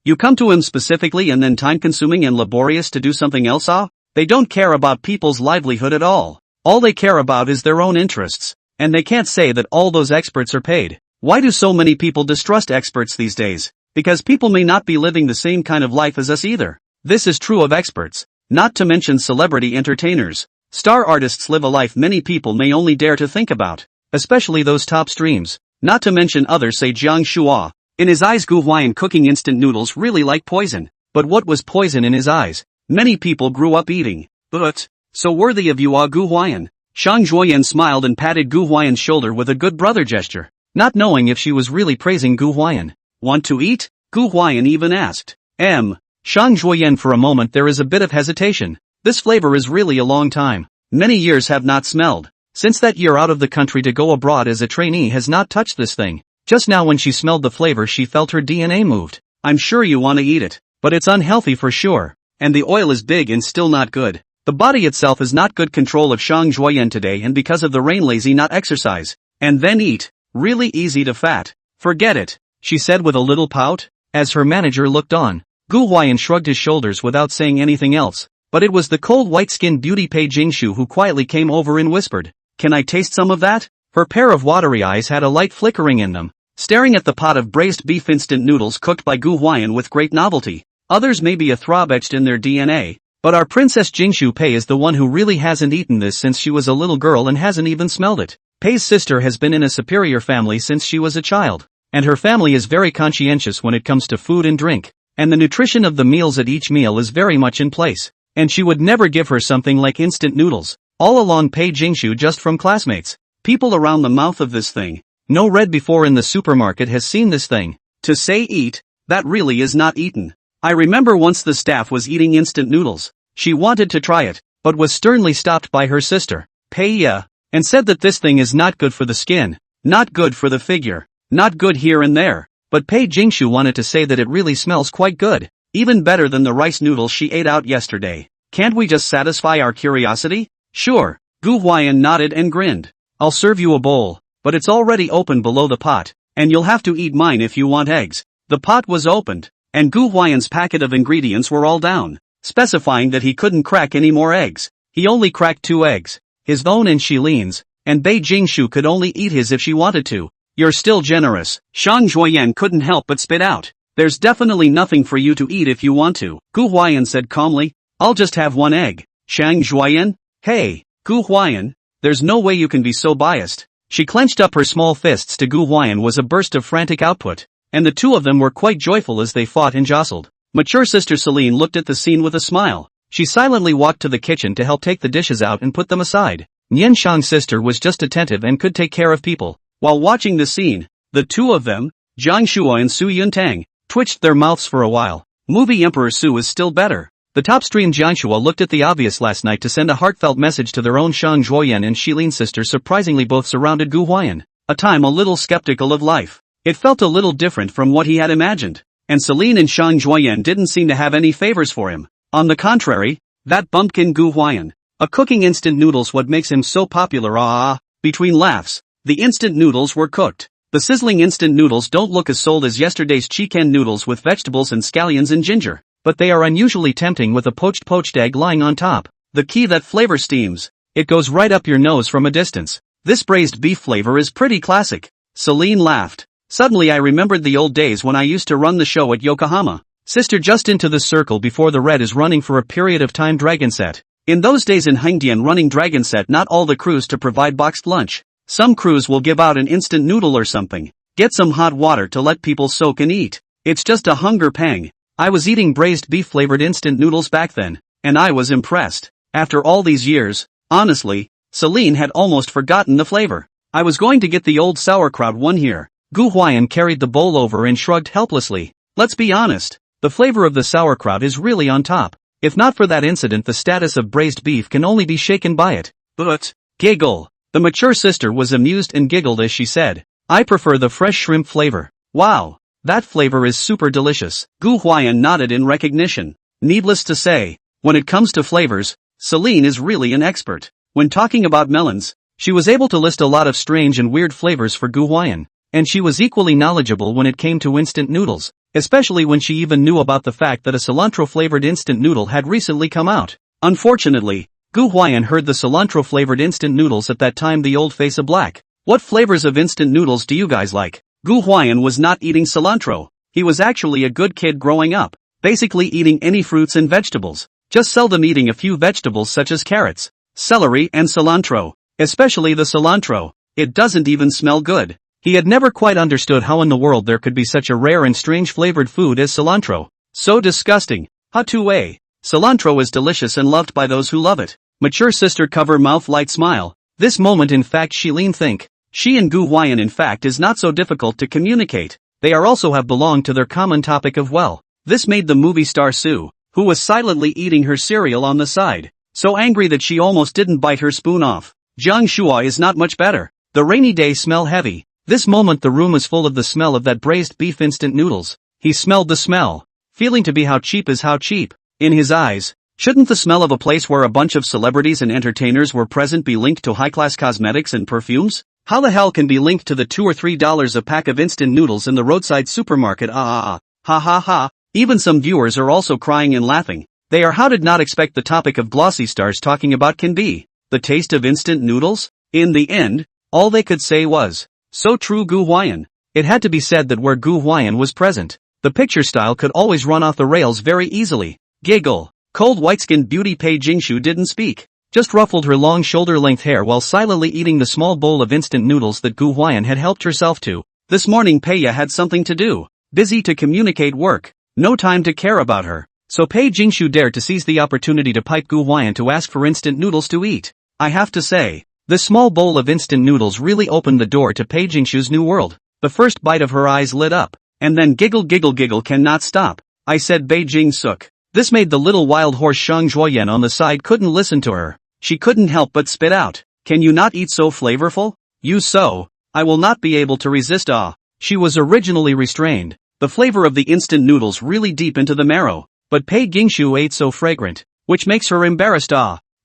A: You come to him specifically and then time consuming and laborious to do something else. They don't care about people's livelihood at all. All they care about is their own interests. And they can't say that all those experts are paid. Why do so many people distrust experts these days? Because people may not be living the same kind of life as us either. This is true of experts. Not to mention celebrity entertainers. Star artists live a life many people may only dare to think about. Especially those top streams. Not to mention others say Jiang. In his eyes Gu Huai'an cooking instant noodles really like poison. But what was poison in his eyes? Many people grew up eating. But, so worthy of you Gu Huai'an. Shang Zhuoyan smiled and patted Gu Huai'an's shoulder with a good brother gesture. Not knowing if she was really praising Gu Huai'an. Want to eat? Gu Huai'an even asked. Shang Zhuoyan for a moment there is a bit of hesitation. This flavor is really a long time. Many years have not smelled. Since that year out of the country to go abroad as a trainee has not touched this thing. Just now when she smelled the flavor she felt her DNA moved. I'm sure you want to eat it. But it's unhealthy for sure. And the oil is big and still not good. The body itself is not good control of Shang Zhuoyan today and because of the rain lazy not exercise. And then eat. Really easy to fat. Forget it, she said with a little pout. As her manager looked on, Gu Huai'an shrugged his shoulders without saying anything else. But it was the cold white-skinned beauty Pei Jingshu who quietly came over and whispered, "Can I taste some of that?" Her pair of watery eyes had a light flickering in them, staring at the pot of braised beef instant noodles cooked by Gu Huai'an with great novelty. Others may be a throb etched in their DNA, but our Princess Jingshu Pei is the one who really hasn't eaten this since she was a little girl and hasn't even smelled it. Pei's sister has been in a superior family since she was a child, and her family is very conscientious when it comes to food and drink, and the nutrition of the meals at each meal is very much in place. And she would never give her something like instant noodles. All along Pei Jingshu just from classmates. People around the mouth of this thing. No read before in the supermarket has seen this thing. To say eat, that really is not eaten. I remember once the staff was eating instant noodles. She wanted to try it, but was sternly stopped by her sister, Pei, and said that this thing is not good for the skin, not good for the figure, not good here and there. But Pei Jingshu wanted to say that it really smells quite good. Even better than the rice noodles she ate out yesterday. Can't we just satisfy our curiosity? Sure. Gu Huai'an nodded and grinned. I'll serve you a bowl, but it's already open below the pot, and you'll have to eat mine if you want eggs. The pot was opened, and Gu Huai'an's packet of ingredients were all down, specifying that he couldn't crack any more eggs. He only cracked 2 eggs, his own and Shiline's, and Pei Jingshu could only eat his if she wanted to. You're still generous. Shang Zhuoyan couldn't help but spit out. There's definitely nothing for you to eat if you want to, Gu Huai'an said calmly. I'll just have 1 egg. Shang Zhuoyan? Hey, Gu Huai'an, there's no way you can be so biased. She clenched up her small fists to Gu Huai'an was a burst of frantic output, and the two of them were quite joyful as they fought and jostled. Mature sister Celine looked at the scene with a smile. She silently walked to the kitchen to help take the dishes out and put them aside. Nian Shang's sister was just attentive and could take care of people. While watching the scene, the two of them, Jiang Shuo and Su Yuntang, twitched their mouths for a while. Movie Emperor Su is still better. The top stream Jiang Shuo looked at the obvious last night to send a heartfelt message to their own Shang Zhuoyan and Shilin sister, surprisingly both surrounded Gu Huai'an. A time a little skeptical of life. It felt a little different from what he had imagined. And Celine and Shang Zhuoyan didn't seem to have any favors for him. On the contrary, that bumpkin Gu Huai'an. A cooking instant noodles what makes him so popular. Between laughs, the instant noodles were cooked. The sizzling instant noodles don't look as sold as yesterday's chicken noodles with vegetables and scallions and ginger, but they are unusually tempting with a poached egg lying on top. The key, that flavor steams. It goes right up your nose from a distance. This braised beef flavor is pretty classic. Celine laughed. Suddenly I remembered the old days when I used to run the show at Yokohama. Sister, just into the circle before the red is running for a period of time Dragon Set. In those days in Hengdian running Dragon Set, not all the crews to provide boxed lunch. Some crews will give out an instant noodle or something. Get some hot water to let people soak and eat. It's just a hunger pang. I was eating braised beef flavored instant noodles back then, and I was impressed. After all these years, honestly, Celine had almost forgotten the flavor. I was going to get the old sauerkraut one here. Gu Huai'an carried the bowl over and shrugged helplessly. Let's be honest, the flavor of the sauerkraut is really on top. If not for that incident, the status of braised beef can only be shaken by it. But, giggle. The mature sister was amused and giggled as she said, I prefer the fresh shrimp flavor. Wow, that flavor is super delicious. Gu Huai'an nodded in recognition. Needless to say, when it comes to flavors, Celine is really an expert. When talking about melons, she was able to list a lot of strange and weird flavors for Gu Huai'an, and she was equally knowledgeable when it came to instant noodles, especially when she even knew about the fact that a cilantro-flavored instant noodle had recently come out. Unfortunately, Gu Huai'an heard the cilantro-flavored instant noodles at that time the old face of black. What flavors of instant noodles do you guys like? Gu Huai'an was not eating cilantro. He was actually a good kid growing up, basically eating any fruits and vegetables, just seldom eating a few vegetables such as carrots, celery and cilantro, especially the cilantro. It doesn't even smell good. He had never quite understood how in the world there could be such a rare and strange flavored food as cilantro. So disgusting. Ha-to-way. Cilantro is delicious and loved by those who love it. Mature sister cover mouth light smile. This moment in fact Shilin think. She and Gu Huai'an in fact is not so difficult to communicate. They are also have belonged to their common topic of this made the movie star Su, who was silently eating her cereal on the side, so angry that she almost didn't bite her spoon off. Jiang Shuo is not much better. The rainy day smell heavy. This moment the room is full of the smell of that braised beef instant noodles. He smelled the smell, feeling to be how cheap is how cheap. In his eyes, shouldn't the smell of a place where a bunch of celebrities and entertainers were present be linked to high-class cosmetics and perfumes? How the hell can be linked to the $2 or $3 a pack of instant noodles in the roadside supermarket? Ha ha ha. Even some viewers are also crying and laughing. They are how did not expect the topic of glossy stars talking about can be the taste of instant noodles? In the end, all they could say was, so true Gu Huai'an. It had to be said that where Gu Huai'an was present, the picture style could always run off the rails very easily. Giggle. Cold white-skinned beauty Pei Jingshu didn't speak, just ruffled her long shoulder-length hair while silently eating the small bowl of instant noodles that Gu Huai'an had helped herself to. This morning Pei had something to do, busy to communicate work, no time to care about her. So Pei Jingshu dared to seize the opportunity to pipe Gu Huai'an to ask for instant noodles to eat. I have to say, this small bowl of instant noodles really opened the door to Pei Jingshu's new world. The first bite of her eyes lit up, and then giggle cannot stop. I said Bei Jing Suk. This made the little wild horse Shang Zhuoyan on the side couldn't listen to her. She couldn't help but spit out. Can you not eat so flavorful? You so. I will not be able to resist. She was originally restrained. The flavor of the instant noodles really deep into the marrow. But Pei Jingshu ate so fragrant, which makes her embarrassed.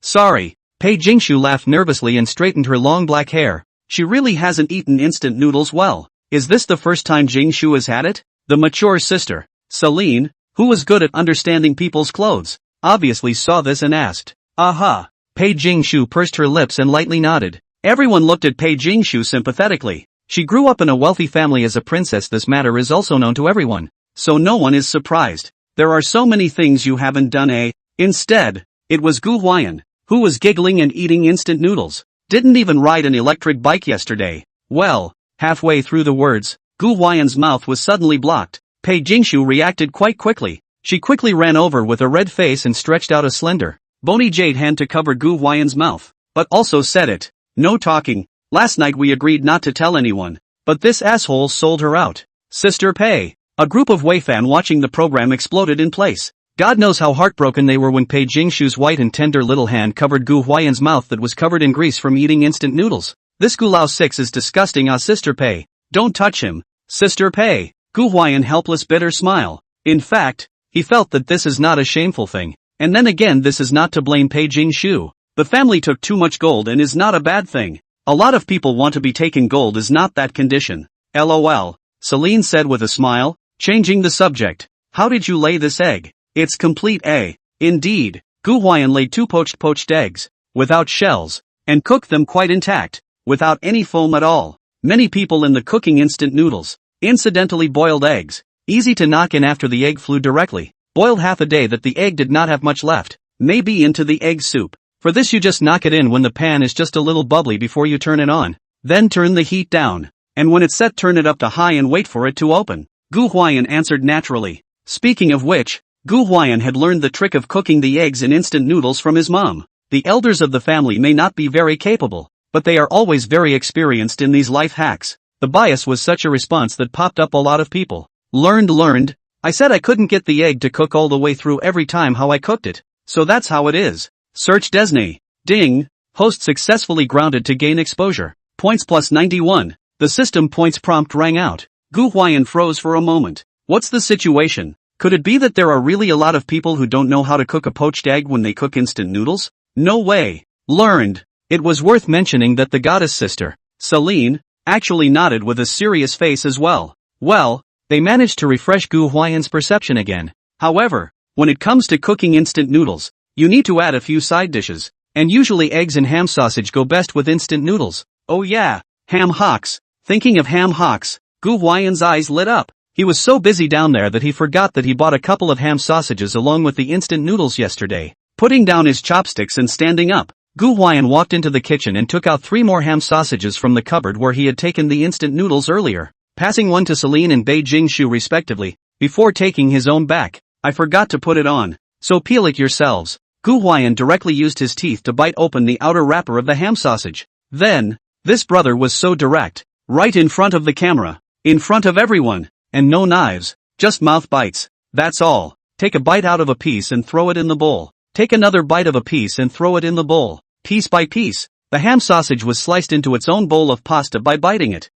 A: Sorry. Pei Jingshu laughed nervously and straightened her long black hair. She really hasn't eaten instant noodles well. Is this the first time Jingshu has had it? The mature sister, Celine, who was good at understanding people's clothes, obviously saw this and asked, aha. Pei Jingshu pursed her lips and lightly nodded. Everyone looked at Pei Jingshu sympathetically. She grew up in a wealthy family as a princess. This matter is also known to everyone, so no one is surprised. There are so many things you haven't done. Instead, it was Gu Huai'an, who was giggling and eating instant noodles. Didn't even ride an electric bike yesterday. Well, halfway through the words, Gu Huai'an's mouth was suddenly blocked. Pei Jingshu reacted quite quickly. She quickly ran over with a red face and stretched out a slender, bony jade hand to cover Gu Huai'an's mouth, but also said it. No talking. Last night we agreed not to tell anyone, but this asshole sold her out. Sister Pei. A group of Wei fan watching the program exploded in place. God knows how heartbroken they were when Pei Jingshu's white and tender little hand covered Gu Huai'an's mouth that was covered in grease from eating instant noodles. This Gulao 6 is disgusting. Sister Pei. Don't touch him. Sister Pei. Gu Huai'an helpless bitter smile. In fact, he felt that this is not a shameful thing. And then again, this is not to blame Pei Jingshu. The family took too much gold and is not a bad thing. A lot of people want to be taken. Gold is not that condition. LOL. Celine said with a smile, changing the subject. How did you lay this egg? It's complete A. Indeed. Gu Huai'an laid 2 poached eggs, without shells, and cooked them quite intact, without any foam at all. Many people in the cooking instant noodles. Incidentally, boiled eggs. Easy to knock in after the egg flew directly. Boiled half a day that the egg did not have much left. Maybe into the egg soup. For this you just knock it in when the pan is just a little bubbly before you turn it on. Then turn the heat down. And when it's set, turn it up to high and wait for it to open. Gu Huai'an answered naturally. Speaking of which, Gu Huai'an had learned the trick of cooking the eggs in instant noodles from his mom. The elders of the family may not be very capable, but they are always very experienced in these life hacks. The bias was such a response that popped up a lot of people. Learned. I said I couldn't get the egg to cook all the way through every time how I cooked it. So that's how it is. Search Desney. Ding. Host successfully grounded to gain exposure. Points plus 91. The system points prompt rang out. Gu Huai'an froze for a moment. What's the situation? Could it be that there are really a lot of people who don't know how to cook a poached egg when they cook instant noodles? No way. Learned. It was worth mentioning that the goddess sister, Celine, actually nodded with a serious face as well. Well, they managed to refresh Gu Huai'an's perception again. However, when it comes to cooking instant noodles, you need to add a few side dishes, and usually eggs and ham sausage go best with instant noodles. Oh yeah, ham hocks. Thinking of ham hocks, Gu Huai'an's eyes lit up. He was so busy down there that he forgot that he bought a couple of ham sausages along with the instant noodles yesterday. Putting down his chopsticks and standing up, Gu Huai'an walked into the kitchen and took out 3 more ham sausages from the cupboard where he had taken the instant noodles earlier, passing one to Celine and Pei Jingshu respectively, before taking his own back. I forgot to put it on, so peel it yourselves. Gu Huai'an directly used his teeth to bite open the outer wrapper of the ham sausage. Then, this brother was so direct, right in front of the camera, in front of everyone, and no knives, just mouth bites. That's all. Take a bite out of a piece and throw it in the bowl. Take another bite of a piece and throw it in the bowl. Piece by piece, the ham sausage was sliced into its own bowl of pasta by biting it.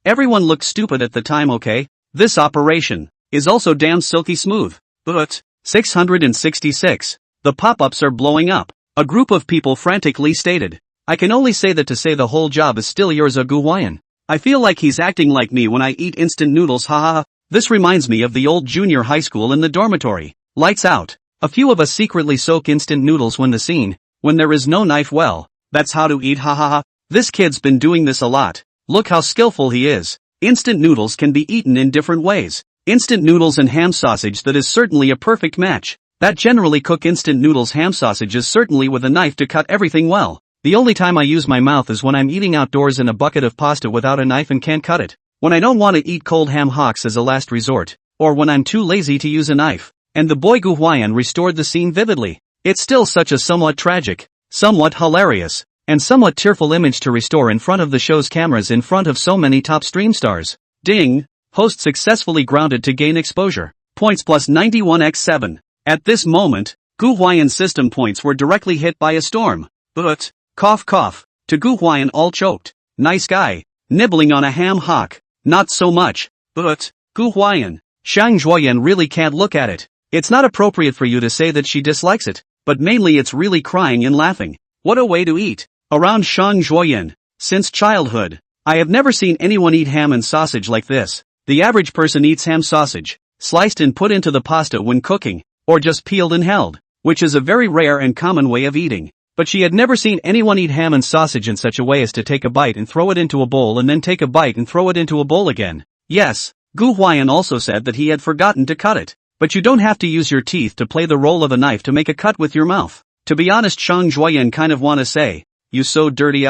A: Everyone looked stupid at the time. Okay, this operation is also damn silky smooth. But 666. The pop-ups are blowing up. A group of people frantically stated. I can only say that to say the whole job is still yours, Gu Huai'an. I feel like he's acting like me when I eat instant noodles, haha. This reminds me of the old junior high school in the dormitory. Lights out. A few of us secretly soak instant noodles when there is no knife. Well, that's how to eat, haha. This kid's been doing this a lot. Look how skillful he is. Instant noodles can be eaten in different ways. Instant noodles and ham sausage, that is certainly a perfect match. That generally cook instant noodles ham sausages certainly with a knife to cut everything well. The only time I use my mouth is when I'm eating outdoors in a bucket of pasta without a knife and can't cut it. When I don't want to eat cold ham hocks as a last resort. Or when I'm too lazy to use a knife. And the boy Gu Huai'an restored the scene vividly. It's still such a somewhat tragic, somewhat hilarious, and somewhat tearful image to restore in front of the show's cameras in front of so many top stream stars. Ding! Host successfully grounded to gain exposure. Points plus 91x7. At this moment, Gu Huai'an's system points were directly hit by a storm. But, cough, to Gu Huai'an all choked. Nice guy. Nibbling on a ham hock. Not so much. But, Gu Huai'an. Shang Zhuoyan really can't look at it. It's not appropriate for you to say that she dislikes it, but mainly it's really crying and laughing. What a way to eat. Around Shang Zhuoyan. Since childhood, I have never seen anyone eat ham and sausage like this. The average person eats ham sausage, sliced and put into the pasta when cooking, or just peeled and held, which is a very rare and common way of eating. But she had never seen anyone eat ham and sausage in such a way as to take a bite and throw it into a bowl and then take a bite and throw it into a bowl again. Yes, Gu Huai'an also said that he had forgotten to cut it. But you don't have to use your teeth to play the role of a knife to make a cut with your mouth. To be honest, Shang Zhuoyan kind of wanna say, you so dirty.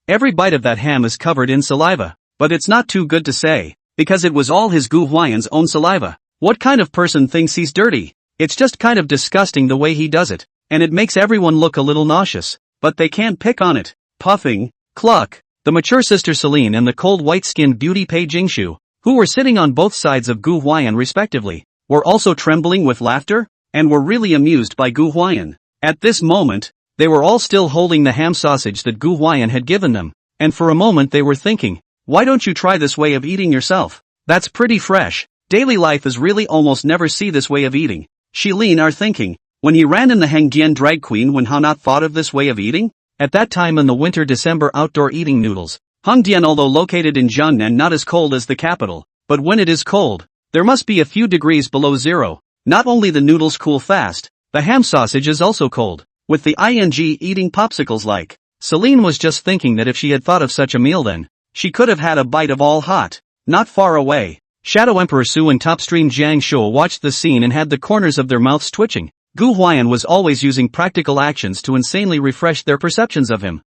A: Every bite of that ham is covered in saliva. But it's not too good to say, because it was all his Gu Huai'an's own saliva. What kind of person thinks he's dirty? It's just kind of disgusting the way he does it, and it makes everyone look a little nauseous, but they can't pick on it. Puffing, cluck. The mature sister Celine and the cold white-skinned beauty Pei Jingshu, who were sitting on both sides of Gu Huai'an respectively, were also trembling with laughter, and were really amused by Gu Huai'an. At this moment, they were all still holding the ham sausage that Gu Huai'an had given them, and for a moment they were thinking, why don't you try this way of eating yourself? That's pretty fresh. Daily life is really almost never see this way of eating. Shilin are thinking, when he ran in the Hangdian drag queen when how not thought of this way of eating? At that time in the winter December outdoor eating noodles. Hangdian although located in Jiangnan not as cold as the capital, but when it is cold, there must be a few degrees below zero. Not only the noodles cool fast, the ham sausage is also cold, with the ing eating popsicles like. Celine was just thinking that if she had thought of such a meal then, she could have had a bite of all hot. Not far away, Shadow Emperor Su and top stream Jiang Shuo watched the scene and had the corners of their mouths twitching. Gu Huai'an was always using practical actions to insanely refresh their perceptions of him.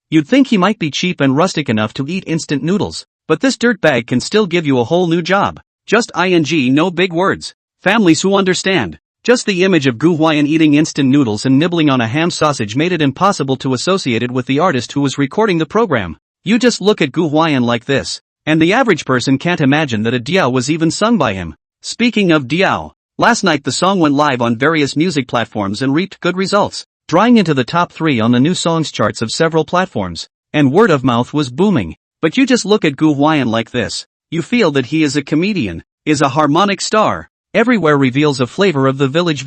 A: You'd think he might be cheap and rustic enough to eat instant noodles, but this dirtbag can still give you a whole new job. Just ing no big words. Families who understand. Just the image of Gu Huai'an eating instant noodles and nibbling on a ham sausage made it impossible to associate it with the artist who was recording the program. You just look at Gu Huai'an like this, and the average person can't imagine that a diao was even sung by him. Speaking of diao, last night the song went live on various music platforms and reaped good results, drawing into the top 3 on the new songs charts of several platforms, and word of mouth was booming. But you just look at Gu Huai'an like this, you feel that he is a comedian, is a harmonic star, everywhere reveals a flavor of the village,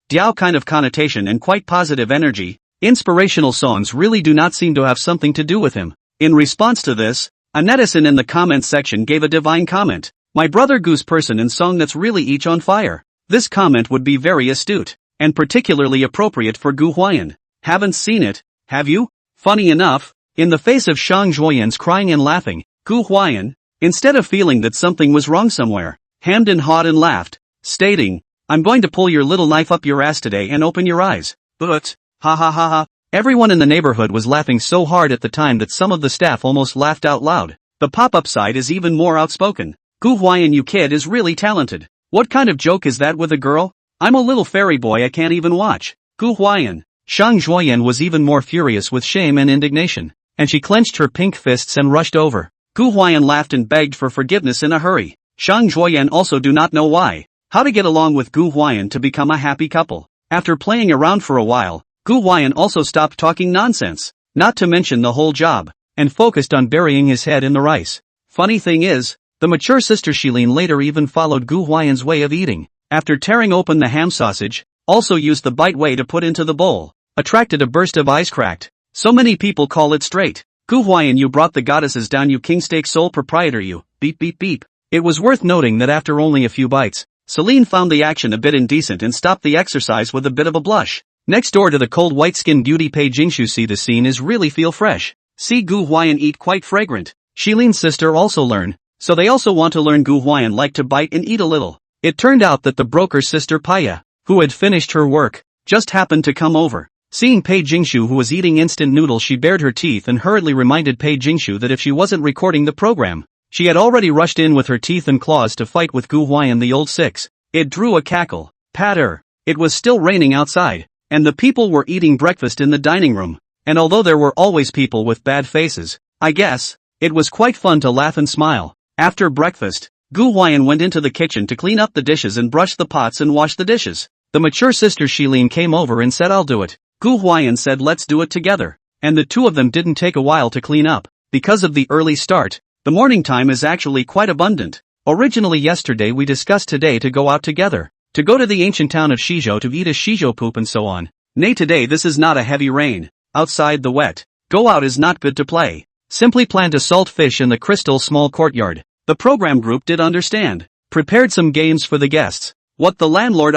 A: diao kind of connotation and quite positive energy. Inspirational songs really do not seem to have something to do with him. In response to this, a netizen in the comments section gave a divine comment. My brother Gu's person and song that's really each on fire. This comment would be very astute, and particularly appropriate for Gu Huai'an. Haven't seen it, have you? Funny enough, in the face of Shang Zhuoyan's crying and laughing, Gu Huai'an, instead of feeling that something was wrong somewhere, hemmed and hawed and laughed, stating, I'm going to pull your little knife up your ass today and open your eyes. But, ha ha ha ha. Everyone in the neighborhood was laughing so hard at the time that some of the staff almost laughed out loud. The pop-up side is even more outspoken. Gu Huai'an, you kid is really talented. What kind of joke is that with a girl? I'm a little fairy boy I can't even watch. Gu Huai'an. Shang Zhuoyan was even more furious with shame and indignation, and she clenched her pink fists and rushed over. Gu Huai'an laughed and begged for forgiveness in a hurry. Shang Zhuoyan also do not know why. How to get along with Gu Huai'an to become a happy couple. After playing around for a while, Gu Huai'an also stopped talking nonsense, not to mention the whole job, and focused on burying his head in the rice. Funny thing is, the mature sister Shilin later even followed Gu Huai'an's way of eating. After tearing open the ham sausage, also used the bite way to put into the bowl, attracted a burst of ice cracked. So many people call it straight. Gu Huai'an, you brought the goddesses down, you king steak sole proprietor, you, beep beep beep. It was worth noting that after only a few bites, Celine found the action a bit indecent and stopped the exercise with a bit of a blush. Next door to the cold white-skinned beauty Pei Jingshu, see the scene is really feel fresh. See Gu Huai'an eat quite fragrant. Shilin's sister also learn, so they also want to learn. Gu Huai'an like to bite and eat a little. It turned out that the broker's sister Paya, who had finished her work, just happened to come over. Seeing Pei Jingshu who was eating instant noodles, she bared her teeth and hurriedly reminded Pei Jingshu that if she wasn't recording the program, she had already rushed in with her teeth and claws to fight with Gu Huai'an the old six. It drew a cackle. Patter. It was still raining outside, and the people were eating breakfast in the dining room, and although there were always people with bad faces, I guess, it was quite fun to laugh and smile. After breakfast, Gu Huai'an went into the kitchen to clean up the dishes and brush the pots and wash the dishes. The mature sister Shilin came over and said, I'll do it. Gu Huai'an said, let's do it together. And the two of them didn't take a while to clean up. Because of the early start, the morning time is actually quite abundant. Originally yesterday we discussed today to go out together, to go to the ancient town of Shizhou to eat a Shizhou poop and so on. Nay, today this is not a heavy rain. Outside the wet. Go out is not good to play. Simply plan to salt fish in the crystal small courtyard. The program group did understand. Prepared some games for the guests. What the landlord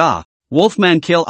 A: Wolfman kill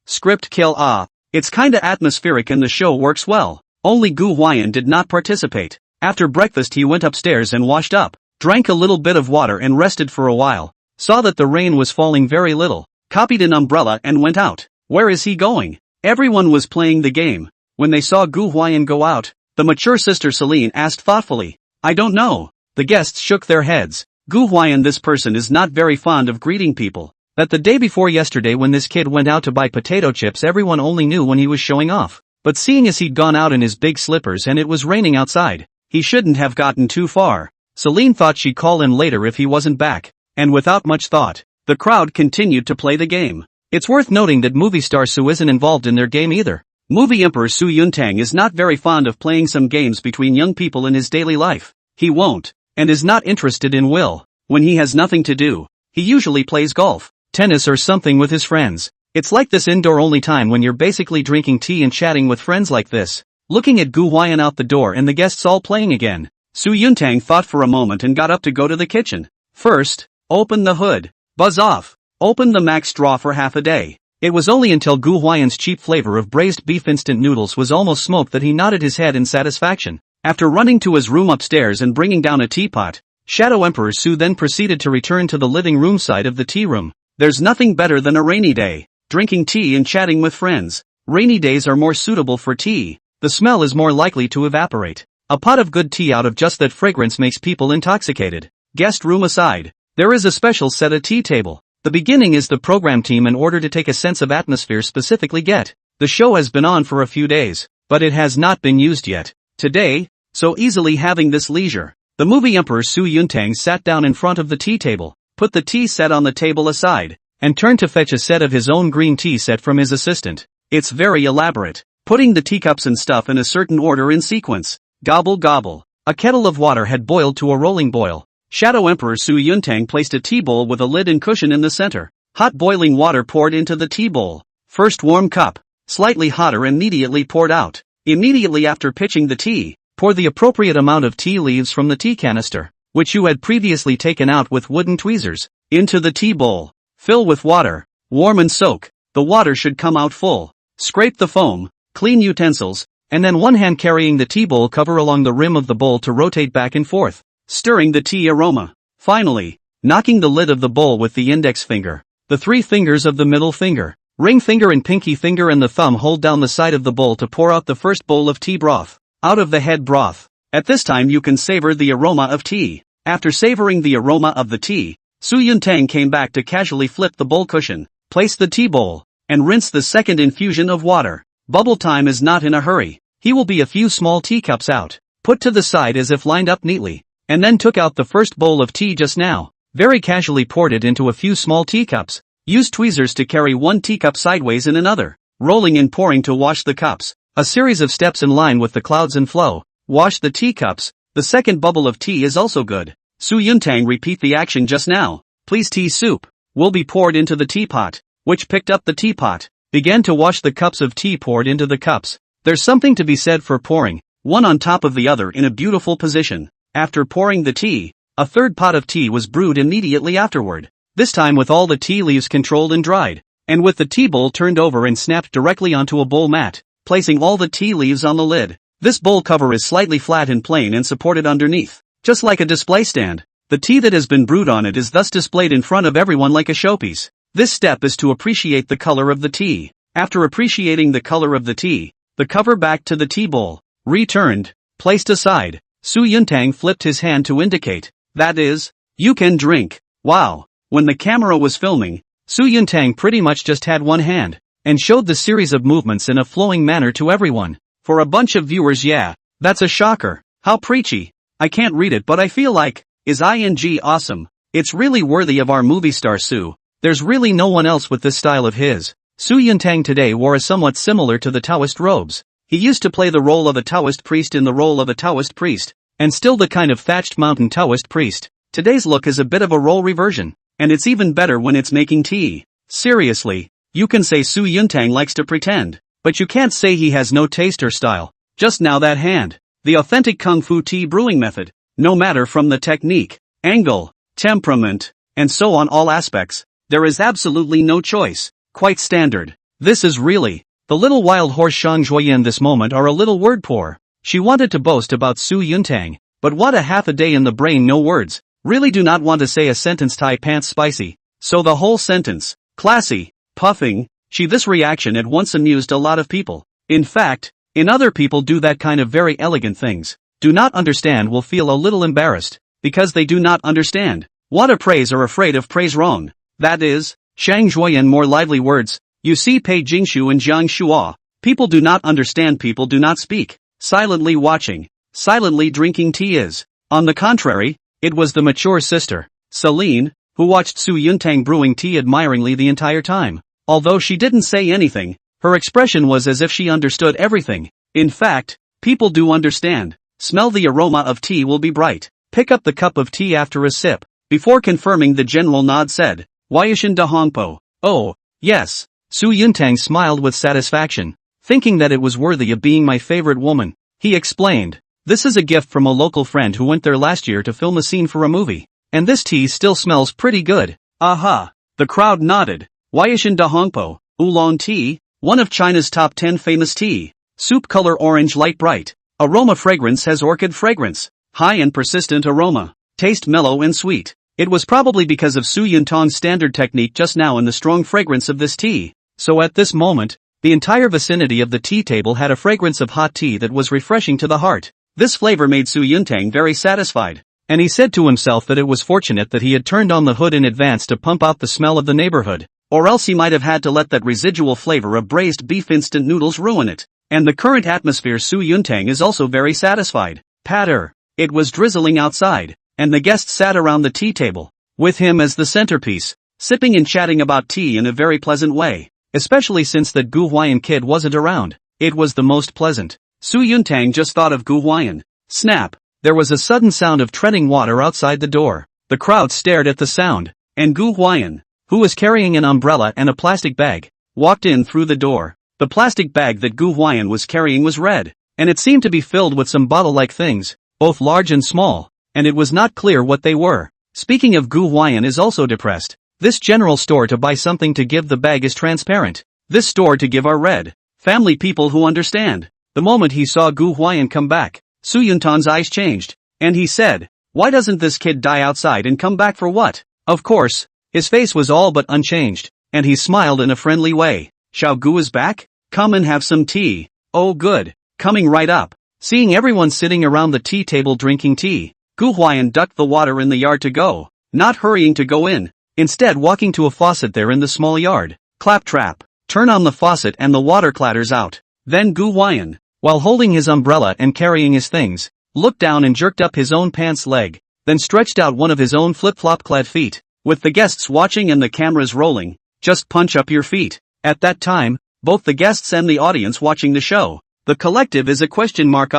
A: script kill It's kinda atmospheric and the show works well. Only Gu Huai'an did not participate. After breakfast he went upstairs and washed up, drank a little bit of water and rested for a while. Saw that the rain was falling very little, copied an umbrella and went out. Where is he going? Everyone was playing the game. When they saw Gu Huai'an go out, the mature sister Celine asked thoughtfully, I don't know. The guests shook their heads. Gu Huai'an, this person is not very fond of greeting people. that the day before yesterday when this kid went out to buy potato chips everyone only knew when he was showing off. But seeing as he'd gone out in his big slippers and it was raining outside, he shouldn't have gotten too far. Celine thought she'd call him later if he wasn't back, and without much thought, the crowd continued to play the game. It's worth noting that movie star Su isn't involved in their game either. Movie emperor Su Yuntang is not very fond of playing some games between young people in his daily life. He won't, and is not interested in will. When he has nothing to do, he usually plays golf, tennis or something with his friends. It's like this indoor-only time when you're basically drinking tea and chatting with friends like this. Looking at Gu Huai'an out the door and the guests all playing again, Su Yuntang thought for a moment and got up to go to the kitchen. First, open the hood. Buzz off. Open the max straw for half a day. It was only until Gu Huai'an's cheap flavor of braised beef instant noodles was almost smoked that he nodded his head in satisfaction. After running to his room upstairs and bringing down a teapot, Shadow Emperor Su then proceeded to return to the living room side of the tea room. There's nothing better than a rainy day, drinking tea and chatting with friends. Rainy days are more suitable for tea. The smell is more likely to evaporate. A pot of good tea out of just that fragrance makes people intoxicated. Guest room aside, there is a special set of tea table. The beginning is the program team in order to take a sense of atmosphere specifically get. The show has been on for a few days, but it has not been used yet. Today, so easily having this leisure, the movie emperor Su Yuntang sat down in front of the tea table, put the tea set on the table aside, and turned to fetch a set of his own green tea set from his assistant. It's very elaborate, putting the teacups and stuff in a certain order in sequence. Gobble gobble. A kettle of water had boiled to a rolling boil. Shadow Emperor Su Yuntang placed a tea bowl with a lid and cushion in the center. Hot boiling water poured into the tea bowl. First warm cup, slightly hotter immediately poured out. Immediately after pitching the tea, pour the appropriate amount of tea leaves from the tea canister, which you had previously taken out with wooden tweezers, into the tea bowl. Fill with water, warm and soak. The water should come out full. Scrape the foam, clean utensils, and then one hand carrying the tea bowl cover along the rim of the bowl to rotate back and forth, stirring the tea aroma. Finally, knocking the lid of the bowl with the index finger, the 3 fingers of the middle finger, ring finger and pinky finger and the thumb hold down the side of the bowl to pour out the first bowl of tea broth, out of the head broth. At this time you can savor the aroma of tea. After savoring the aroma of the tea, Su Yuntang came back to casually flip the bowl cushion, place the tea bowl, and rinse the second infusion of water. Bubble time is not in a hurry. He will be a few small teacups out, put to the side as if lined up neatly, and then took out the first bowl of tea just now, very casually poured it into a few small teacups, used tweezers to carry one teacup sideways in another, rolling and pouring to wash the cups, a series of steps in line with the clouds and flow, wash the teacups. The second bubble of tea is also good. Su Yuntang repeat the action just now. Please tea soup will be poured into the teapot, which picked up the teapot, began to wash the cups of tea poured into the cups. There's something to be said for pouring, one on top of the other in a beautiful position. After pouring the tea, a third pot of tea was brewed immediately afterward, this time with all the tea leaves controlled and dried, and with the tea bowl turned over and snapped directly onto a bowl mat, placing all the tea leaves on the lid. This bowl cover is slightly flat and plain and supported underneath, just like a display stand. The tea that has been brewed on it is thus displayed in front of everyone like a showpiece. This step is to appreciate the color of the tea. After appreciating the color of the tea, the cover back to the tea bowl, returned, placed aside. Su Yuntang flipped his hand to indicate, that is, you can drink. Wow. When the camera was filming, Su Yuntang pretty much just had one hand, and showed the series of movements in a flowing manner to everyone. For a bunch of viewers, yeah, that's a shocker. How preachy. I can't read it but I feel like, is ing awesome. It's really worthy of our movie star Su. There's really no one else with this style of his. Su Yuntang today wore a somewhat similar to the Taoist robes. He used to play the role of a Taoist priest in the role of a Taoist priest, and still the kind of thatched mountain Taoist priest. Today's look is a bit of a role reversion, and it's even better when it's making tea. Seriously, you can say Su Yuntang likes to pretend, but you can't say he has no taste or style. Just now that hand. The authentic Kung Fu tea brewing method, no matter from the technique, angle, temperament, and so on all aspects, there is absolutely no choice. Quite standard. This is really, the little wild horse Shang Zhuoyan this moment are a little word poor. She wanted to boast about Su Yuntang, but what a half a day in the brain no words, really do not want to say a sentence tie pants spicy. So the whole sentence, classy, puffing, this reaction at once amused a lot of people. In fact, in other people do that kind of very elegant things, do not understand will feel a little embarrassed, because they do not understand. Want to praise or afraid of praise wrong. That is, Shang Zhuoyan more lively words. You see Pei Jingshu and Jiang Shua. People do not understand, people do not speak. Silently watching. Silently drinking tea is. On the contrary, it was the mature sister, Celine, who watched Su Yuntang brewing tea admiringly the entire time. Although she didn't say anything, her expression was as if she understood everything. In fact, people do understand. Smell the aroma of tea will be bright. Pick up the cup of tea after a sip. Before confirming, the general nod said, Huaishan de Hongpo. Oh, yes. Su Yuntang smiled with satisfaction, thinking that it was worthy of being my favorite woman. He explained, this is a gift from a local friend who went there last year to film a scene for a movie. And this tea still smells pretty good. Aha. The crowd nodded. Huaishan de Hongpo, oolong tea, one of China's top 10 famous tea. Soup color orange light bright. Aroma fragrance has orchid fragrance. High and persistent aroma. Taste mellow and sweet. It was probably because of Su Yuntang's standard technique just now and the strong fragrance of this tea. So at this moment, the entire vicinity of the tea table had a fragrance of hot tea that was refreshing to the heart. This flavor made Su Yuntang very satisfied. And he said to himself that it was fortunate that he had turned on the hood in advance to pump out the smell of the neighborhood. Or else he might have had to let that residual flavor of braised beef instant noodles ruin it. And the current atmosphere, Su Yuntang is also very satisfied. Patter. It was drizzling outside, and the guests sat around the tea table, with him as the centerpiece, sipping and chatting about tea in a very pleasant way, especially since that Gu Huai'an kid wasn't around. It was the most pleasant. Su Yuntang just thought of Gu Huai'an. Snap. There was a sudden sound of treading water outside the door. The crowd stared at the sound, and Gu Huai'an, who was carrying an umbrella and a plastic bag, walked in through the door. The plastic bag that Gu Huai'an was carrying was red, and it seemed to be filled with some bottle-like things, both large and small, and it was not clear what they were. Speaking of, Gu Huai'an is also depressed. This general store to buy something to give the bag is transparent. This store to give are red. Family people who understand. The moment he saw Gu Huai'an come back, Su Yuntang's eyes changed, and he said, why doesn't this kid die outside and come back for what? Of course, his face was all but unchanged, and he smiled in a friendly way. Xiao Gu is back? Come and have some tea. Oh good. Coming right up. Seeing everyone sitting around the tea table drinking tea, Gu Huai'an ducked the water in the yard to go, not hurrying to go in, instead walking to a faucet there in the small yard. Claptrap. Turn on the faucet and the water clatters out. Then Gu Huai'an, while holding his umbrella and carrying his things, looked down and jerked up his own pants leg, then stretched out one of his own flip-flop clad feet. With the guests watching and the cameras rolling, just punch up your feet. At that time, both the guests and the audience watching the show, the collective is a question mark.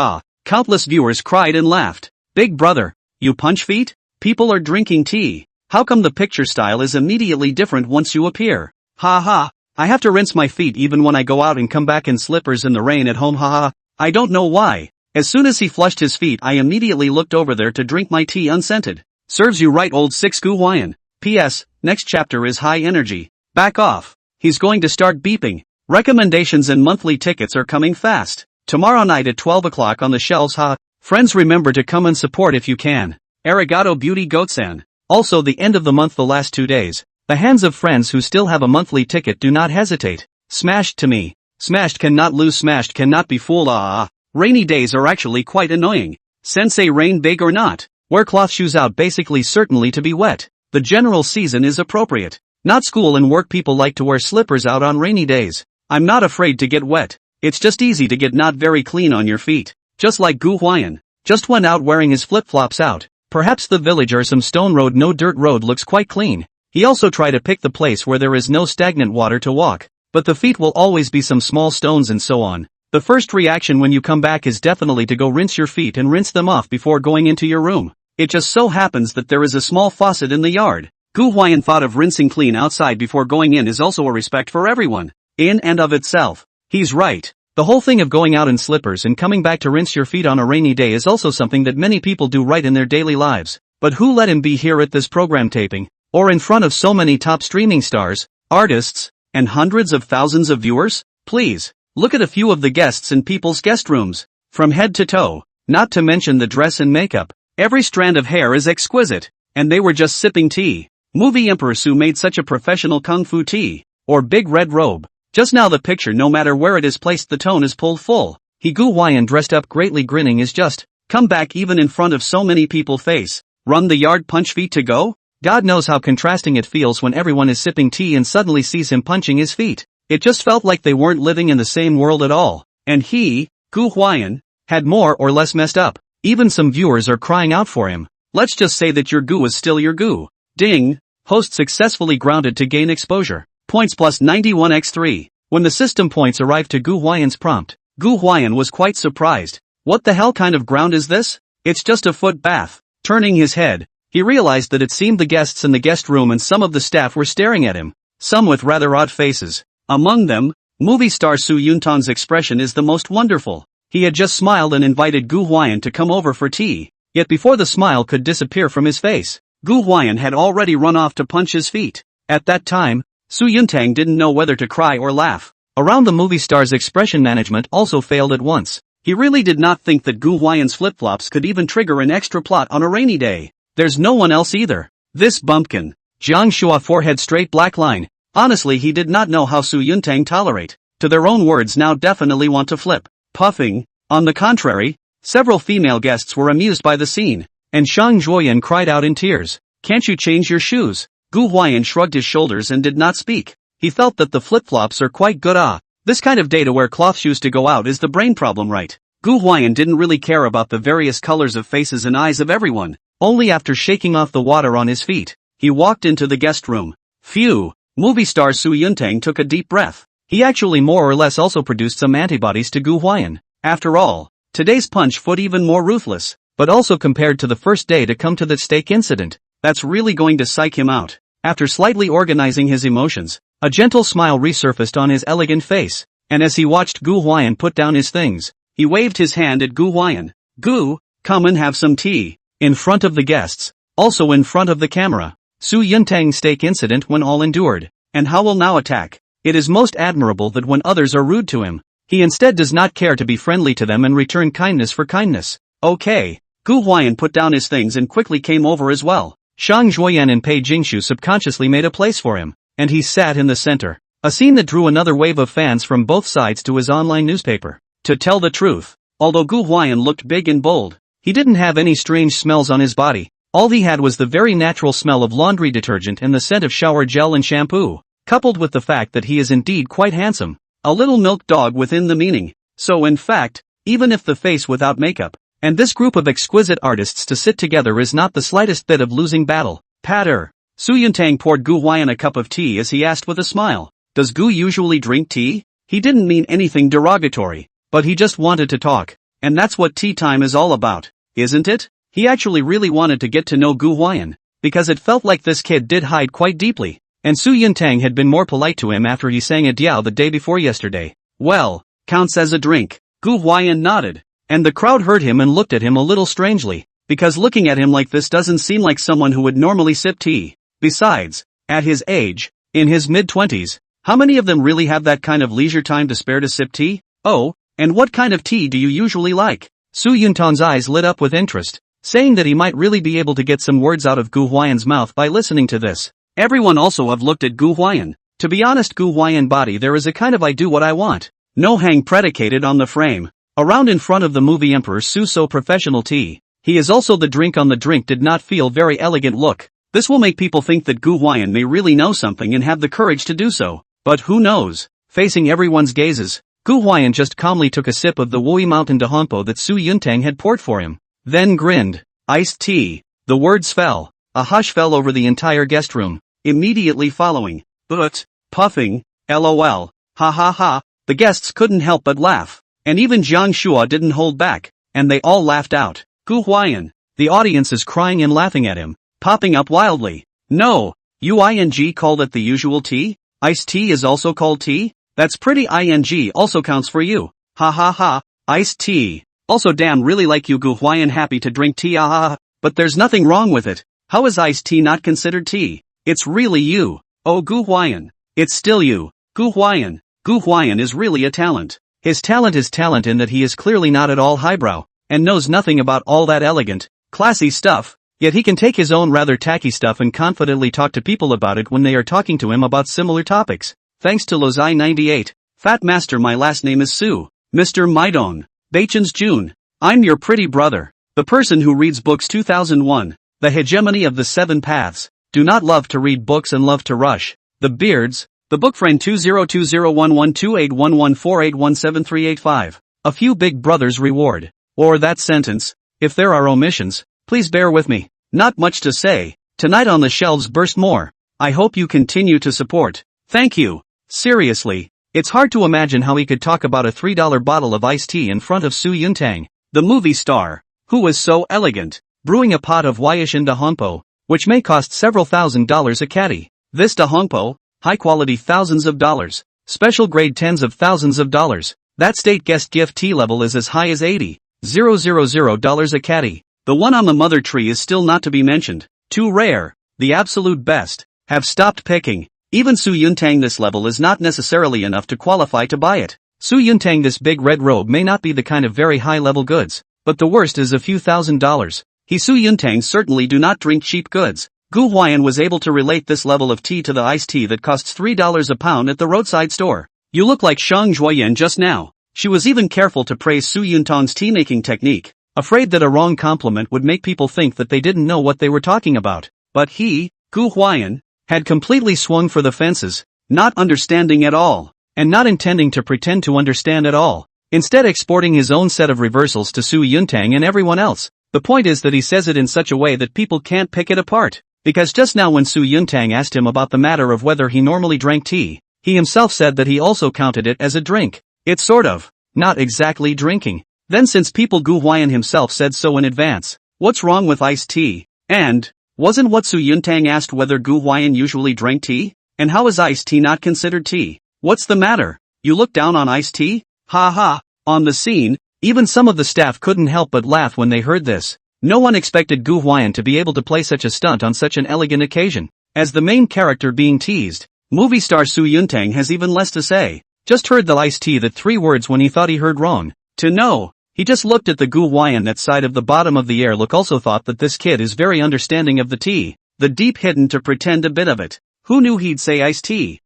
A: Countless viewers cried and laughed. Big brother, you punch feet? People are drinking tea. How come the picture style is immediately different once you appear? Ha ha, I have to rinse my feet even when I go out and come back in slippers in the rain at home. Ha ha, I don't know why. As soon as he flushed his feet, I immediately looked over there to drink my tea unscented. Serves you right, old six Gu Huai'an. P.S. Next chapter is high energy. Back off. He's going to start beeping. Recommendations and monthly tickets are coming fast. Tomorrow night at 12 o'clock on the shelves. Ha. Friends, remember to come and support if you can. Arigato Beauty Goatsan. Also the end of the month, the last 2 days. The hands of friends who still have a monthly ticket, do not hesitate. Smashed to me. Smashed cannot lose, smashed cannot be fooled. Rainy days are actually quite annoying. Sensei, rain big or not. Wear cloth shoes out, basically certainly to be wet. The general season is appropriate. Not school and work people like to wear slippers out on rainy days. I'm not afraid to get wet. It's just easy to get not very clean on your feet. Just like Gu Huai'an. Just went out wearing his flip-flops out. Perhaps the village or some stone road, no dirt road, looks quite clean. He also tried to pick the place where there is no stagnant water to walk. But the feet will always be some small stones and so on. The first reaction when you come back is definitely to go rinse your feet and rinse them off before going into your room. It just so happens that there is a small faucet in the yard. Gu Huai'an thought of rinsing clean outside before going in is also a respect for everyone. In and of itself. He's right. The whole thing of going out in slippers and coming back to rinse your feet on a rainy day is also something that many people do right in their daily lives. But who let him be here at this program taping, or in front of so many top streaming stars, artists, and hundreds of thousands of viewers? Please, look at a few of the guests in people's guest rooms. From head to toe, not to mention the dress and makeup. Every strand of hair is exquisite, and they were just sipping tea. Movie Empress who made such a professional kung fu tea, or big red robe. Just now the picture, no matter where it is placed, the tone is pulled full. He Gu Huai'an dressed up greatly, grinning is just, come back even in front of so many people face. Run the yard, punch feet to go? God knows how contrasting it feels when everyone is sipping tea and suddenly sees him punching his feet. It just felt like they weren't living in the same world at all. And he, Gu Huai'an, had more or less messed up. Even some viewers are crying out for him. Let's just say that your Gu is still your Gu. Ding! Host successfully grounded to gain exposure. Points plus 91x3. When the system points arrived to Gu Huai'an's prompt, Gu Huai'an was quite surprised. What the hell kind of ground is this? It's just a foot bath. Turning his head, he realized that it seemed the guests in the guest room and some of the staff were staring at him, some with rather odd faces. Among them, movie star Su Yuntang's expression is the most wonderful. He had just smiled and invited Gu Huai'an to come over for tea, yet before the smile could disappear from his face, Gu Huai'an had already run off to punch his feet. At that time, Su Yuntang didn't know whether to cry or laugh. Around the movie star's expression management also failed at once. He really did not think that Gu Huai'an's flip-flops could even trigger an extra plot on a rainy day. There's no one else either. This bumpkin. Jiang Shua forehead straight black line. Honestly, he did not know how Su Yuntang tolerate. To their own words now definitely want to flip. Puffing. On the contrary, several female guests were amused by the scene. And Shang Zhuoyan cried out in tears. Can't you change your shoes? Gu Huai'an shrugged his shoulders and did not speak. He felt that the flip-flops are quite good. This kind of day to wear cloth shoes to go out is the brain problem, right? Gu Huai'an didn't really care about the various colors of faces and eyes of everyone. Only after shaking off the water on his feet, he walked into the guest room. Phew! Movie star Su Yuntang took a deep breath. He actually more or less also produced some antibodies to Gu Huai'an. After all, today's punch foot even more ruthless, but also compared to the first day to come to that steak incident, that's really going to psych him out. After slightly organizing his emotions, a gentle smile resurfaced on his elegant face, and as he watched Gu Huai'an put down his things, he waved his hand at Gu Huai'an. Gu, come and have some tea. In front of the guests, also in front of the camera. Su Yuntang's steak incident when all endured, and how will now attack. It is most admirable that when others are rude to him, he instead does not care to be friendly to them and return kindness for kindness. Okay. Gu Huai'an put down his things and quickly came over as well. Shang Zhuoyan and Pei Jingshu subconsciously made a place for him, and he sat in the center. A scene that drew another wave of fans from both sides to his online newspaper. To tell the truth, although Gu Huai'an looked big and bold, he didn't have any strange smells on his body. All he had was the very natural smell of laundry detergent and the scent of shower gel and shampoo, coupled with the fact that he is indeed quite handsome. A little milk dog within the meaning. So in fact, even if the face without makeup, and this group of exquisite artists to sit together is not the slightest bit of losing battle. Patter. Su Yuntang poured Gu Huai'an a cup of tea as he asked with a smile. Does Gu usually drink tea? He didn't mean anything derogatory, but he just wanted to talk. And that's what tea time is all about, isn't it? He actually really wanted to get to know Gu Huai'an, because it felt like this kid did hide quite deeply, and Su Yuntang had been more polite to him after he sang a diao the day before yesterday. Well, counts as a drink. Gu Huai'an nodded, and the crowd heard him and looked at him a little strangely, because looking at him like this doesn't seem like someone who would normally sip tea. Besides, at his age, in his mid-20s, how many of them really have that kind of leisure time to spare to sip tea? Oh, and what kind of tea do you usually like? Su Yuntang's eyes lit up with interest, saying that he might really be able to get some words out of Gu Huai'an's mouth by listening to this. Everyone also have looked at Gu Huai'an. To be honest, Gu Huai'an body there is a kind of I do what I want. No hang predicated on the frame. Around in front of the movie Emperor Su so professional tea. He is also the drink on the drink did not feel very elegant look. This will make people think that Gu Huai'an may really know something and have the courage to do so. But who knows? Facing everyone's gazes, Gu Huai'an just calmly took a sip of the Wui Mountain Dahompo that Su Yuntang had poured for him. Then grinned. Iced tea. The words fell. A hush fell over the entire guest room, immediately following. But, puffing, lol, ha ha ha, the guests couldn't help but laugh. And even Jiang Shua didn't hold back, and they all laughed out. Gu Huai'an. The audience is crying and laughing at him, popping up wildly. No, UING called it the usual tea? Iced tea is also called tea? That's pretty ing also counts for you. Ha ha ha, iced tea. Also damn really like you Gu Huai'an happy to drink tea but there's nothing wrong with it. How is iced tea not considered tea? It's really you. Oh Gu Huai'an. It's still you. Gu Huai'an. Gu Huai'an is really a talent. His talent is talent in that he is clearly not at all highbrow, and knows nothing about all that elegant, classy stuff, yet he can take his own rather tacky stuff and confidently talk to people about it when they are talking to him about similar topics. Thanks to Lozai 98. Fat Master, my last name is Su. Mr. Maidong. Bachan's June. I'm your pretty brother. The person who reads books 2001. The Hegemony of the Seven Paths. do not love to read books and love to rush. The Beards, the book friend 202011281148173885. A few big brothers reward. Or that sentence. If there are omissions, please bear with me. Not much to say. Tonight on the shelves burst more. I hope you continue to support. Thank you. Seriously, it's hard to imagine how he could talk about a $3 bottle of iced tea in front of Su Yuntang, the movie star, who was so elegant, brewing a pot of Huai'an dahongpo, which may cost several $1,000s a caddy. This dahongpo, high quality thousands of dollars, special grade tens of thousands of dollars. That state guest gift tea level is as high as $80,000 a caddy. The one on the mother tree is still not to be mentioned. Too rare. The absolute best. Have stopped picking. Even Su Yuntang this level is not necessarily enough to qualify to buy it. Su Yuntang this big red robe may not be the kind of very high level goods, but the worst is a few $1,000s. He Su Yuntang certainly do not drink cheap goods. Gu Huai'an was able to relate this level of tea to the iced tea that costs $3 a pound at the roadside store. You look like Shang Zhuoyan just now. She was even careful to praise Su Yuntang's tea-making technique, afraid that a wrong compliment would make people think that they didn't know what they were talking about. But he, Gu Huai'an, had completely swung for the fences, not understanding at all, and not intending to pretend to understand at all, instead exporting his own set of reversals to Su Yuntang and everyone else. The point is that he says it in such a way that people can't pick it apart. Because just now when Su Yuntang asked him about the matter of whether he normally drank tea, he himself said that he also counted it as a drink. It's sort of, not exactly drinking. Then since people Gu Huai'an himself said so in advance, what's wrong with iced tea? And, wasn't what Su Yuntang asked whether Gu Huai'an usually drank tea? And how is iced tea not considered tea? What's the matter? You look down on iced tea? Ha ha. On the scene, even some of the staff couldn't help but laugh when they heard this. No one expected Gu Huai'an to be able to play such a stunt on such an elegant occasion. As the main character being teased, movie star Su Yuntang has even less to say. Just heard the iced tea that 3 words when he thought he heard wrong. To know, he just looked at the Gu Huai'an that side of the bottom of the air look also thought that this kid is very understanding of the tea, the deep hidden to pretend a bit of it. Who knew he'd say iced tea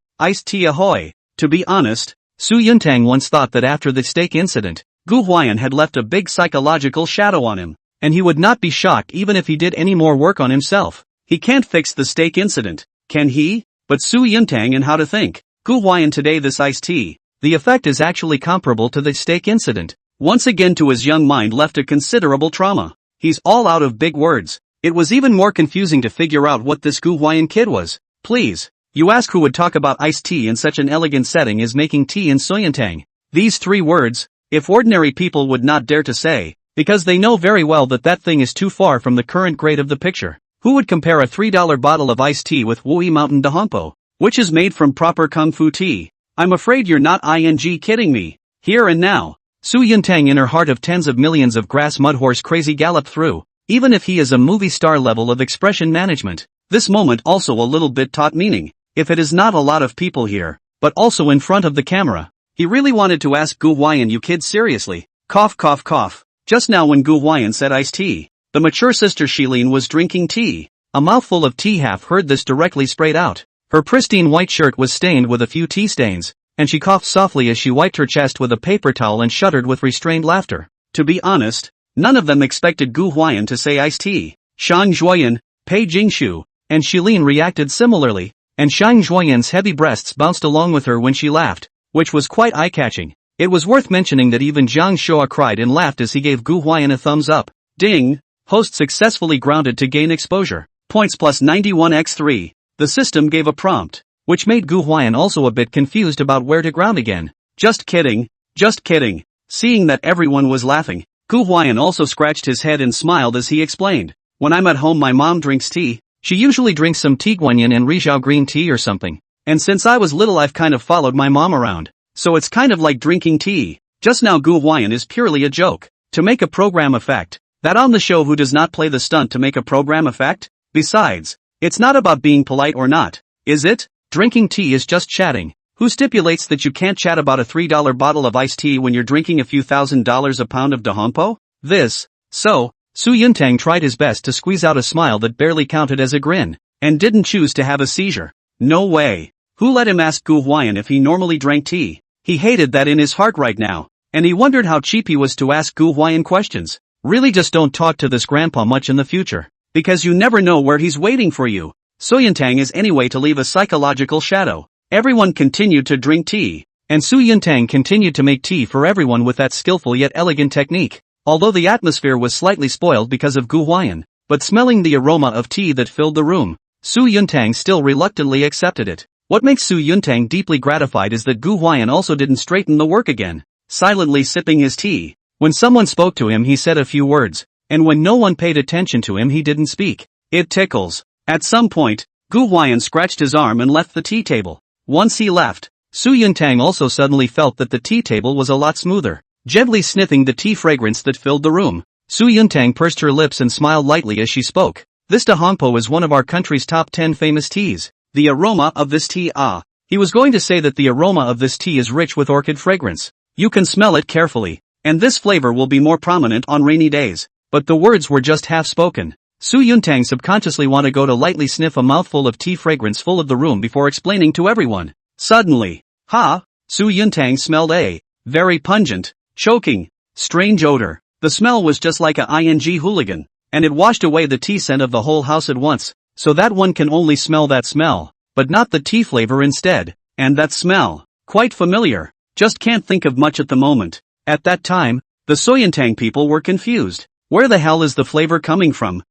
A: ahoy. To be honest, Su Yuntang once thought that after the steak incident, Gu Huai'an had left a big psychological shadow on him. And he would not be shocked even if he did any more work on himself. He can't fix the steak incident, can he? But Su Yuntang and how to think. Gu Huai'an today this iced tea, the effect is actually comparable to the steak incident. Once again to his young mind left a considerable trauma. He's all out of big words. It was even more confusing to figure out what this Gu Huai'an kid was. Please, you ask who would talk about iced tea in such an elegant setting as making tea in Soyuntang. These 3 words, if ordinary people would not dare to say, because they know very well that that thing is too far from the current grade of the picture. Who would compare a $3 bottle of iced tea with Wui Mountain Dahongpo, which is made from proper kung fu tea? I'm afraid you're not kidding me. Here and now, Su Yuntang in her heart of tens of millions of grass mudhorse crazy gallop through, even if he is a movie star level of expression management. This moment also a little bit taught meaning, if it is not a lot of people here, but also in front of the camera. He really wanted to ask Gu Huai'an you kid seriously. Cough cough cough. Just now when Gu Huai'an said iced tea, the mature sister Shilin was drinking tea. A mouthful of tea half heard this directly sprayed out. Her pristine white shirt was stained with a few tea stains, and she coughed softly as she wiped her chest with a paper towel and shuddered with restrained laughter. To be honest, none of them expected Gu Huai'an to say iced tea. Shang Zhuoyan, Pei Jingshu, and Shilin reacted similarly, and Shang Zhuoyan's heavy breasts bounced along with her when she laughed, which was quite eye-catching. It was worth mentioning that even Zhang Shua cried and laughed as he gave Gu Huai'an a thumbs up. Ding! Host successfully grounded to gain exposure. Points plus 91x3. The system gave a prompt, which made Gu Huai'an also a bit confused about where to ground again. Just kidding. Just kidding. Seeing that everyone was laughing, Gu Huai'an also scratched his head and smiled as he explained. When I'm at home my mom drinks tea. She usually drinks some Tiguanyin and Rizhao green tea or something. And since I was little I've kind of followed my mom around. So it's kind of like drinking tea. Just now Gu Huai'an is purely a joke. To make a program effect. That on the show who does not play the stunt to make a program effect? Besides, it's not about being polite or not, is it? Drinking tea is just chatting. Who stipulates that you can't chat about a $3 bottle of iced tea when you're drinking a few $1,000s a pound of dahongpo? So, Su Yuntang tried his best to squeeze out a smile that barely counted as a grin, and didn't choose to have a seizure. No way. Who let him ask Gu Huai'an if he normally drank tea? He hated that in his heart right now, and he wondered how cheap he was to ask Gu Huai'an questions. Really just don't talk to this grandpa much in the future, because you never know where he's waiting for you. So Yuntang is anyway to leave a psychological shadow. Everyone continued to drink tea, and Su Yuntang continued to make tea for everyone with that skillful yet elegant technique. Although the atmosphere was slightly spoiled because of Gu Huai'an, but smelling the aroma of tea that filled the room, Su Yuntang still reluctantly accepted it. What makes Su Yuntang deeply gratified is that Gu Huai'an also didn't straighten the work again, silently sipping his tea. When someone spoke to him he said a few words, and when no one paid attention to him he didn't speak. It tickles. At some point, Gu Huai'an scratched his arm and left the tea table. Once he left, Su Yuntang also suddenly felt that the tea table was a lot smoother. Gently sniffing the tea fragrance that filled the room, Su Yuntang pursed her lips and smiled lightly as she spoke. This Dahongpo is one of our country's top 10 famous teas. The aroma of this tea He was going to say that the aroma of this tea is rich with orchid fragrance. You can smell it carefully, and this flavor will be more prominent on rainy days. But the words were just half spoken. Su Yuntang subconsciously wanted to go to lightly sniff a mouthful of tea fragrance full of the room before explaining to everyone. Suddenly, Su Yuntang smelled a very pungent, choking, strange odor. The smell was just like a hooligan, and it washed away the tea scent of the whole house at once, so that one can only smell that smell, but not the tea flavor instead. And that smell, quite familiar, just can't think of much at the moment. At that time, the Soyuntang people were confused. Where the hell is the flavor coming from?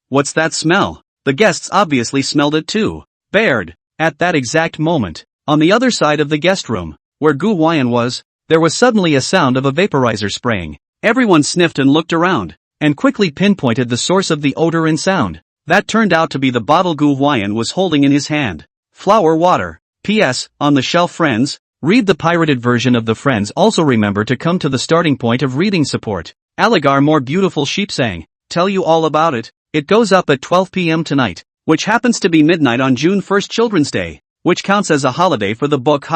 A: What's that smell? The guests obviously smelled it too. Baird. At that exact moment, on the other side of the guest room, where Gu Huai'an was, there was suddenly a sound of a vaporizer spraying. Everyone sniffed and looked around, and quickly pinpointed the source of the odor and sound. That turned out to be the bottle Gu Huai'an was holding in his hand. Flower water. P.S. On the shelf, friends. Read the pirated version of the Friends. Also remember to come to the starting point of reading support. Aligar More Beautiful Sheep sang. Tell you all about it. It goes up at 12 p.m. tonight, which happens to be midnight on June 1st, Children's Day, which counts as a holiday for the book.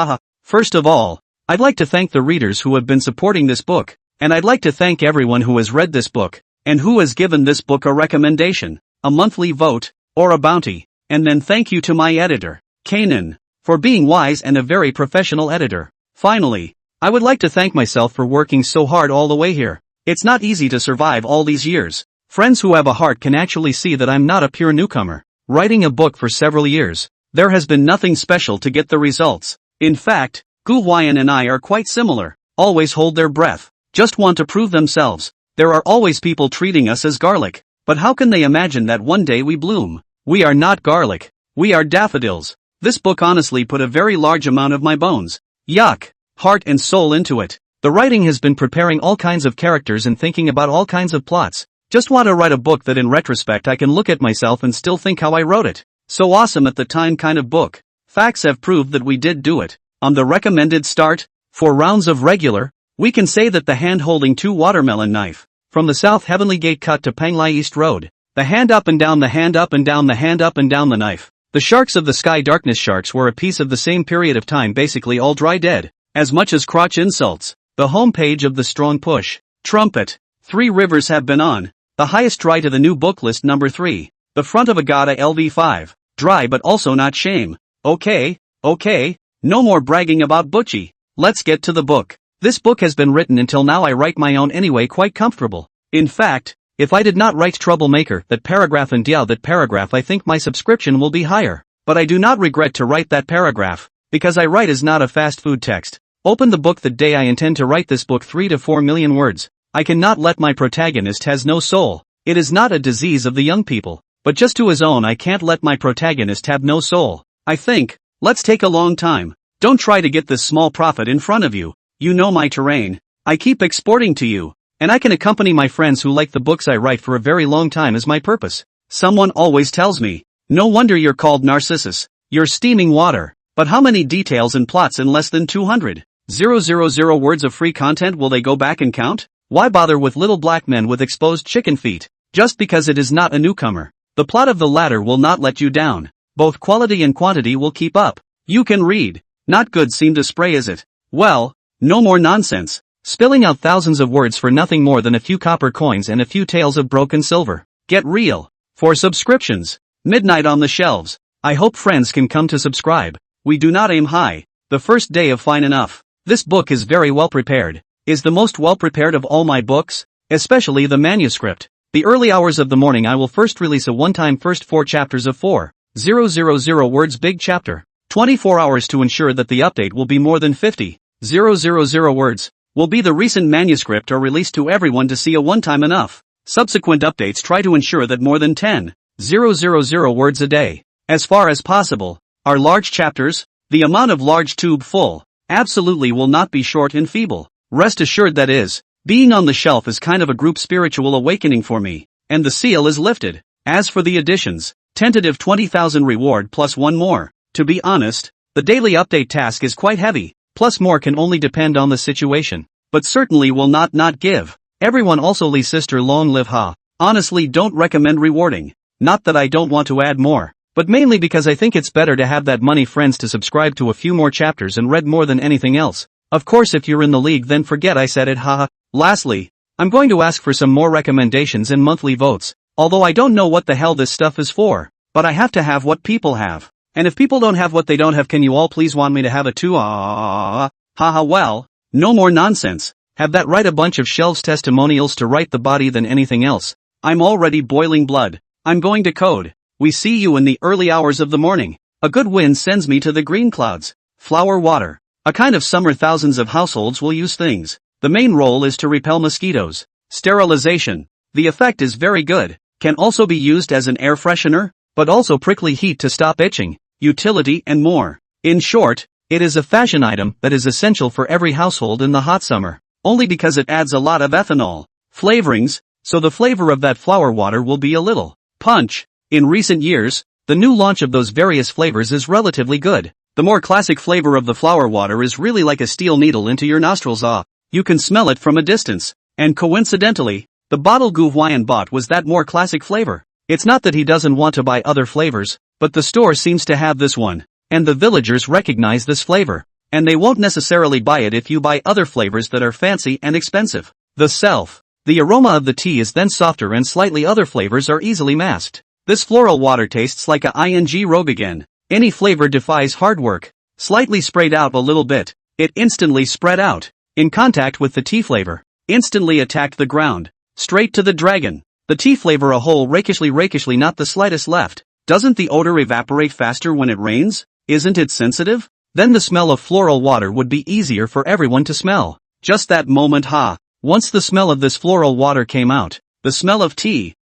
A: First of all, I'd like to thank the readers who have been supporting this book, and I'd like to thank everyone who has read this book, and who has given this book a recommendation, a monthly vote, or a bounty. And then thank you to my editor, Kanan, for being wise and a very professional editor. Finally, I would like to thank myself for working so hard all the way here. It's not easy to survive all these years. Friends who have a heart can actually see that I'm not a pure newcomer. Writing a book for several years, there has been nothing special to get the results. In fact, Gu Huai'an and I are quite similar. Always hold their breath. Just want to prove themselves. There are always people treating us as garlic. But how can they imagine that one day we bloom? We are not garlic. We are daffodils. This book honestly put a very large amount of my bones, heart and soul into it. The writing has been preparing all kinds of characters and thinking about all kinds of plots. Just want to write a book that in retrospect I can look at myself and still think how I wrote it. So awesome at the time kind of book. Facts have proved that we did do it. On the recommended start, 4 rounds of regular, we can say that the hand holding 2 watermelon knife, from the South Heavenly Gate cut to Panglai East Road, the hand up and down the hand up and down the hand up and down the knife. The Sharks of the Sky Darkness Sharks were a piece of the same period of time, basically all dry dead, as much as crotch insults. The homepage of the Strong Push, Trumpet, 3 Rivers have been on, the highest dry to the new book list number 3, the front of Agata LV5, dry but also not shame. Okay, no more bragging about Butchie, let's get to the book. This book has been written until now. I write my own anyway, quite comfortable. In fact, if I did not write Troublemaker, that paragraph, and Diao, that paragraph, I think my subscription will be higher. But I do not regret to write that paragraph, because I write is not a fast food text. Open the book the day I intend to write this book, 3 to 4 million words. I cannot let my protagonist has no soul. It is not a disease of the young people, but just to his own. I can't let my protagonist have no soul. I think, let's take a long time. Don't try to get this small profit in front of you. You know my terrain. I keep exporting to you. And I can accompany my friends who like the books I write for a very long time as my purpose. Someone always tells me, no wonder you're called Narcissus. You're steaming water. But how many details and plots in less than 200,000 words of free content will they go back and count? Why bother with little black men with exposed chicken feet? Just because it is not a newcomer. The plot of the latter will not let you down. Both quality and quantity will keep up. You can read. Not good seem to spray, is it? Well, no more nonsense. Spilling out thousands of words for nothing more than a few copper coins and a few tales of broken silver. Get real. For subscriptions. Midnight on the shelves. I hope friends can come to subscribe. We do not aim high. The first day of fine enough. This book is very well prepared. Is the most well prepared of all my books. Especially the manuscript. The early hours of the morning I will first release a one-time first 4 chapters of 4. 000 words big chapter. 24 hours to ensure that the update will be more than 50,000 words. Will be the recent manuscript or released to everyone to see a one-time enough. Subsequent updates try to ensure that more than 10,000 words a day, as far as possible, are large chapters. The amount of large tube full absolutely will not be short and feeble. Rest assured that is, being on the shelf is kind of a group spiritual awakening for me, and the seal is lifted. As for the additions, tentative 20,000 reward plus one more. To be honest, the daily update task is quite heavy, plus more can only depend on the situation, but certainly will not give. Everyone also Lee sister long live ha. Honestly don't recommend rewarding. Not that I don't want to add more, but mainly because I think it's better to have that money friends to subscribe to a few more chapters and read more than anything else. Of course if you're in the league then forget I said it haha. Lastly, I'm going to ask for some more recommendations and monthly votes, although I don't know what the hell this stuff is for, but I have to have what people have. And if people don't have what they don't have, can you all please want me to have a too? Haha well, no more nonsense. Have that write a bunch of shelves testimonials to write the body than anything else. I'm already boiling blood. I'm going to code. We see you in the early hours of the morning. A good wind sends me to the green clouds. Flower water. A kind of summer thousands of households will use things. The main role is to repel mosquitoes. Sterilization. The effect is very good. Can also be used as an air freshener, but also prickly heat to stop itching, utility and more. In short, it is a fashion item that is essential for every household in the hot summer. Only because it adds a lot of ethanol flavorings, so the flavor of that flower water will be a little punch. In recent years, the new launch of those various flavors is relatively good. The more classic flavor of the flower water is really like a steel needle into your nostrils. You can smell it from a distance. And coincidentally, the bottle Gu Huai'an bought was that more classic flavor. It's not that he doesn't want to buy other flavors, but the store seems to have this one, and the villagers recognize this flavor. And they won't necessarily buy it if you buy other flavors that are fancy and expensive. The aroma of the tea is then softer and slightly other flavors are easily masked. This floral water tastes like a ing rogue again. Any flavor defies hard work. Slightly sprayed out a little bit, it instantly spread out. In contact with the tea flavor, instantly attacked the ground. Straight to the dragon. The tea flavor a whole rakishly not the slightest left. Doesn't the odor evaporate faster when it rains? Isn't it sensitive? Then the smell of floral water would be easier for everyone to smell. Just that moment Once the smell of this floral water came out, the smell of tea,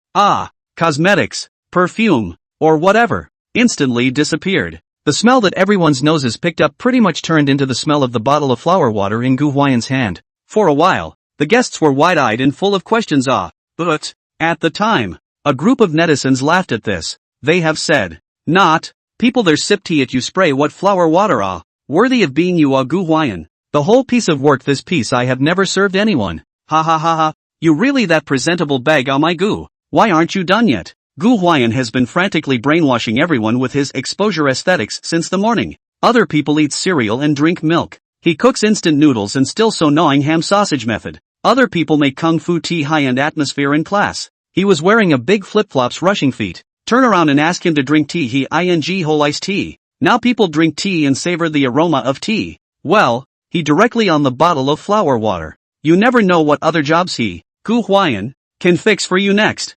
A: cosmetics, perfume, or whatever, instantly disappeared. The smell that everyone's noses picked up pretty much turned into the smell of the bottle of flower water in Gu Huai'an's hand. For a while, the guests were wide-eyed and full of questions. But, at the time, a group of netizens laughed at this. They have said, not, people there sip tea at you spray what flower water worthy of being you Gu Huai'an. The whole piece of work this piece I have never served anyone. Ha. You really that presentable bag my Gu. Why aren't you done yet? Gu Huai'an has been frantically brainwashing everyone with his exposure aesthetics since the morning. Other people eat cereal and drink milk. He cooks instant noodles and still so gnawing ham sausage method. Other people make kung fu tea high-end atmosphere in class. He was wearing a big flip-flops rushing feet. Turn around and ask him to drink tea he ing whole iced tea. Now people drink tea and savor the aroma of tea. Well, he directly on the bottle of flower water. You never know what other jobs he, Gu Huai'an, can fix for you next.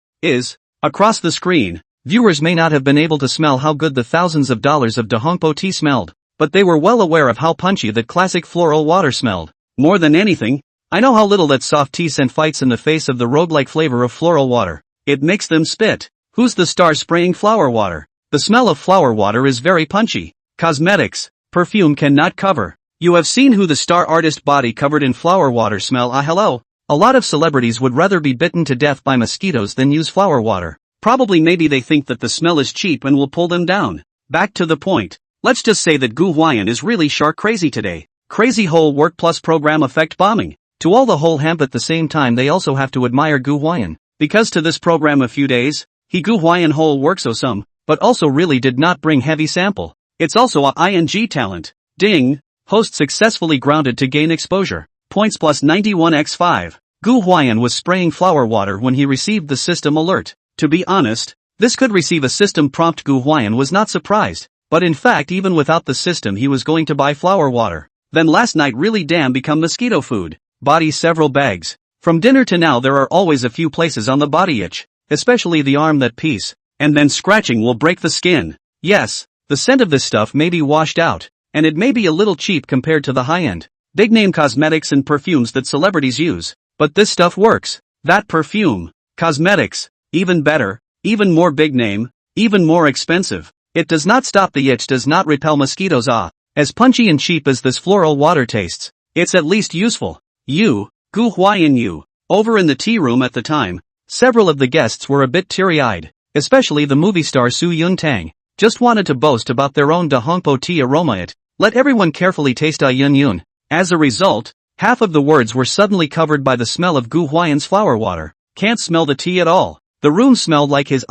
A: Across the screen, viewers may not have been able to smell how good the thousands of dollars of Dahongpo tea smelled, but they were well aware of how punchy that classic floral water smelled. More than anything, I know how little that soft tea scent fights in the face of the roguelike flavor of floral water. It makes them spit. Who's the star spraying flower water? The smell of flower water is very punchy. Cosmetics, perfume cannot cover. You have seen who the star artist body covered in flower water smell hello. A lot of celebrities would rather be bitten to death by mosquitoes than use flower water. Probably maybe they think that the smell is cheap and will pull them down. Back to the point. Let's just say that Gu Huai'an is really shark crazy today. Crazy whole work plus program effect bombing. To all the whole hemp at the same time they also have to admire Gu Huai'an. Because to this program a few days, he Gu Huai'an whole work so some, but also really did not bring heavy sample. It's also a ing talent. Ding. Host successfully grounded to gain exposure. Points plus 91x5. Gu Huai'an was spraying flower water when he received the system alert. To be honest, this could receive a system prompt. Gu Huai'an was not surprised, but in fact even without the system he was going to buy flower water. Then last night really damn become mosquito food. Body several bags. From dinner to now there are always a few places on the body itch, especially the arm that piece, and then scratching will break the skin. Yes, the scent of this stuff may be washed out, and it may be a little cheap compared to the high-end, big-name cosmetics and perfumes that celebrities use, but this stuff works. That perfume, cosmetics, even better, even more big-name, even more expensive. It does not stop the itch, does not repel mosquitoes. As punchy and cheap as this floral water tastes, it's at least useful. Gu Huai'an. Over in the tea room at the time, several of the guests were a bit teary-eyed, especially the movie star Su Yun-tang, just wanted to boast about their own da hongpo tea aroma. It let everyone carefully taste Yun. As a result, half of the words were suddenly covered by the smell of Gu Huai'an's flower water. Can't smell the tea at all. The room smelled like his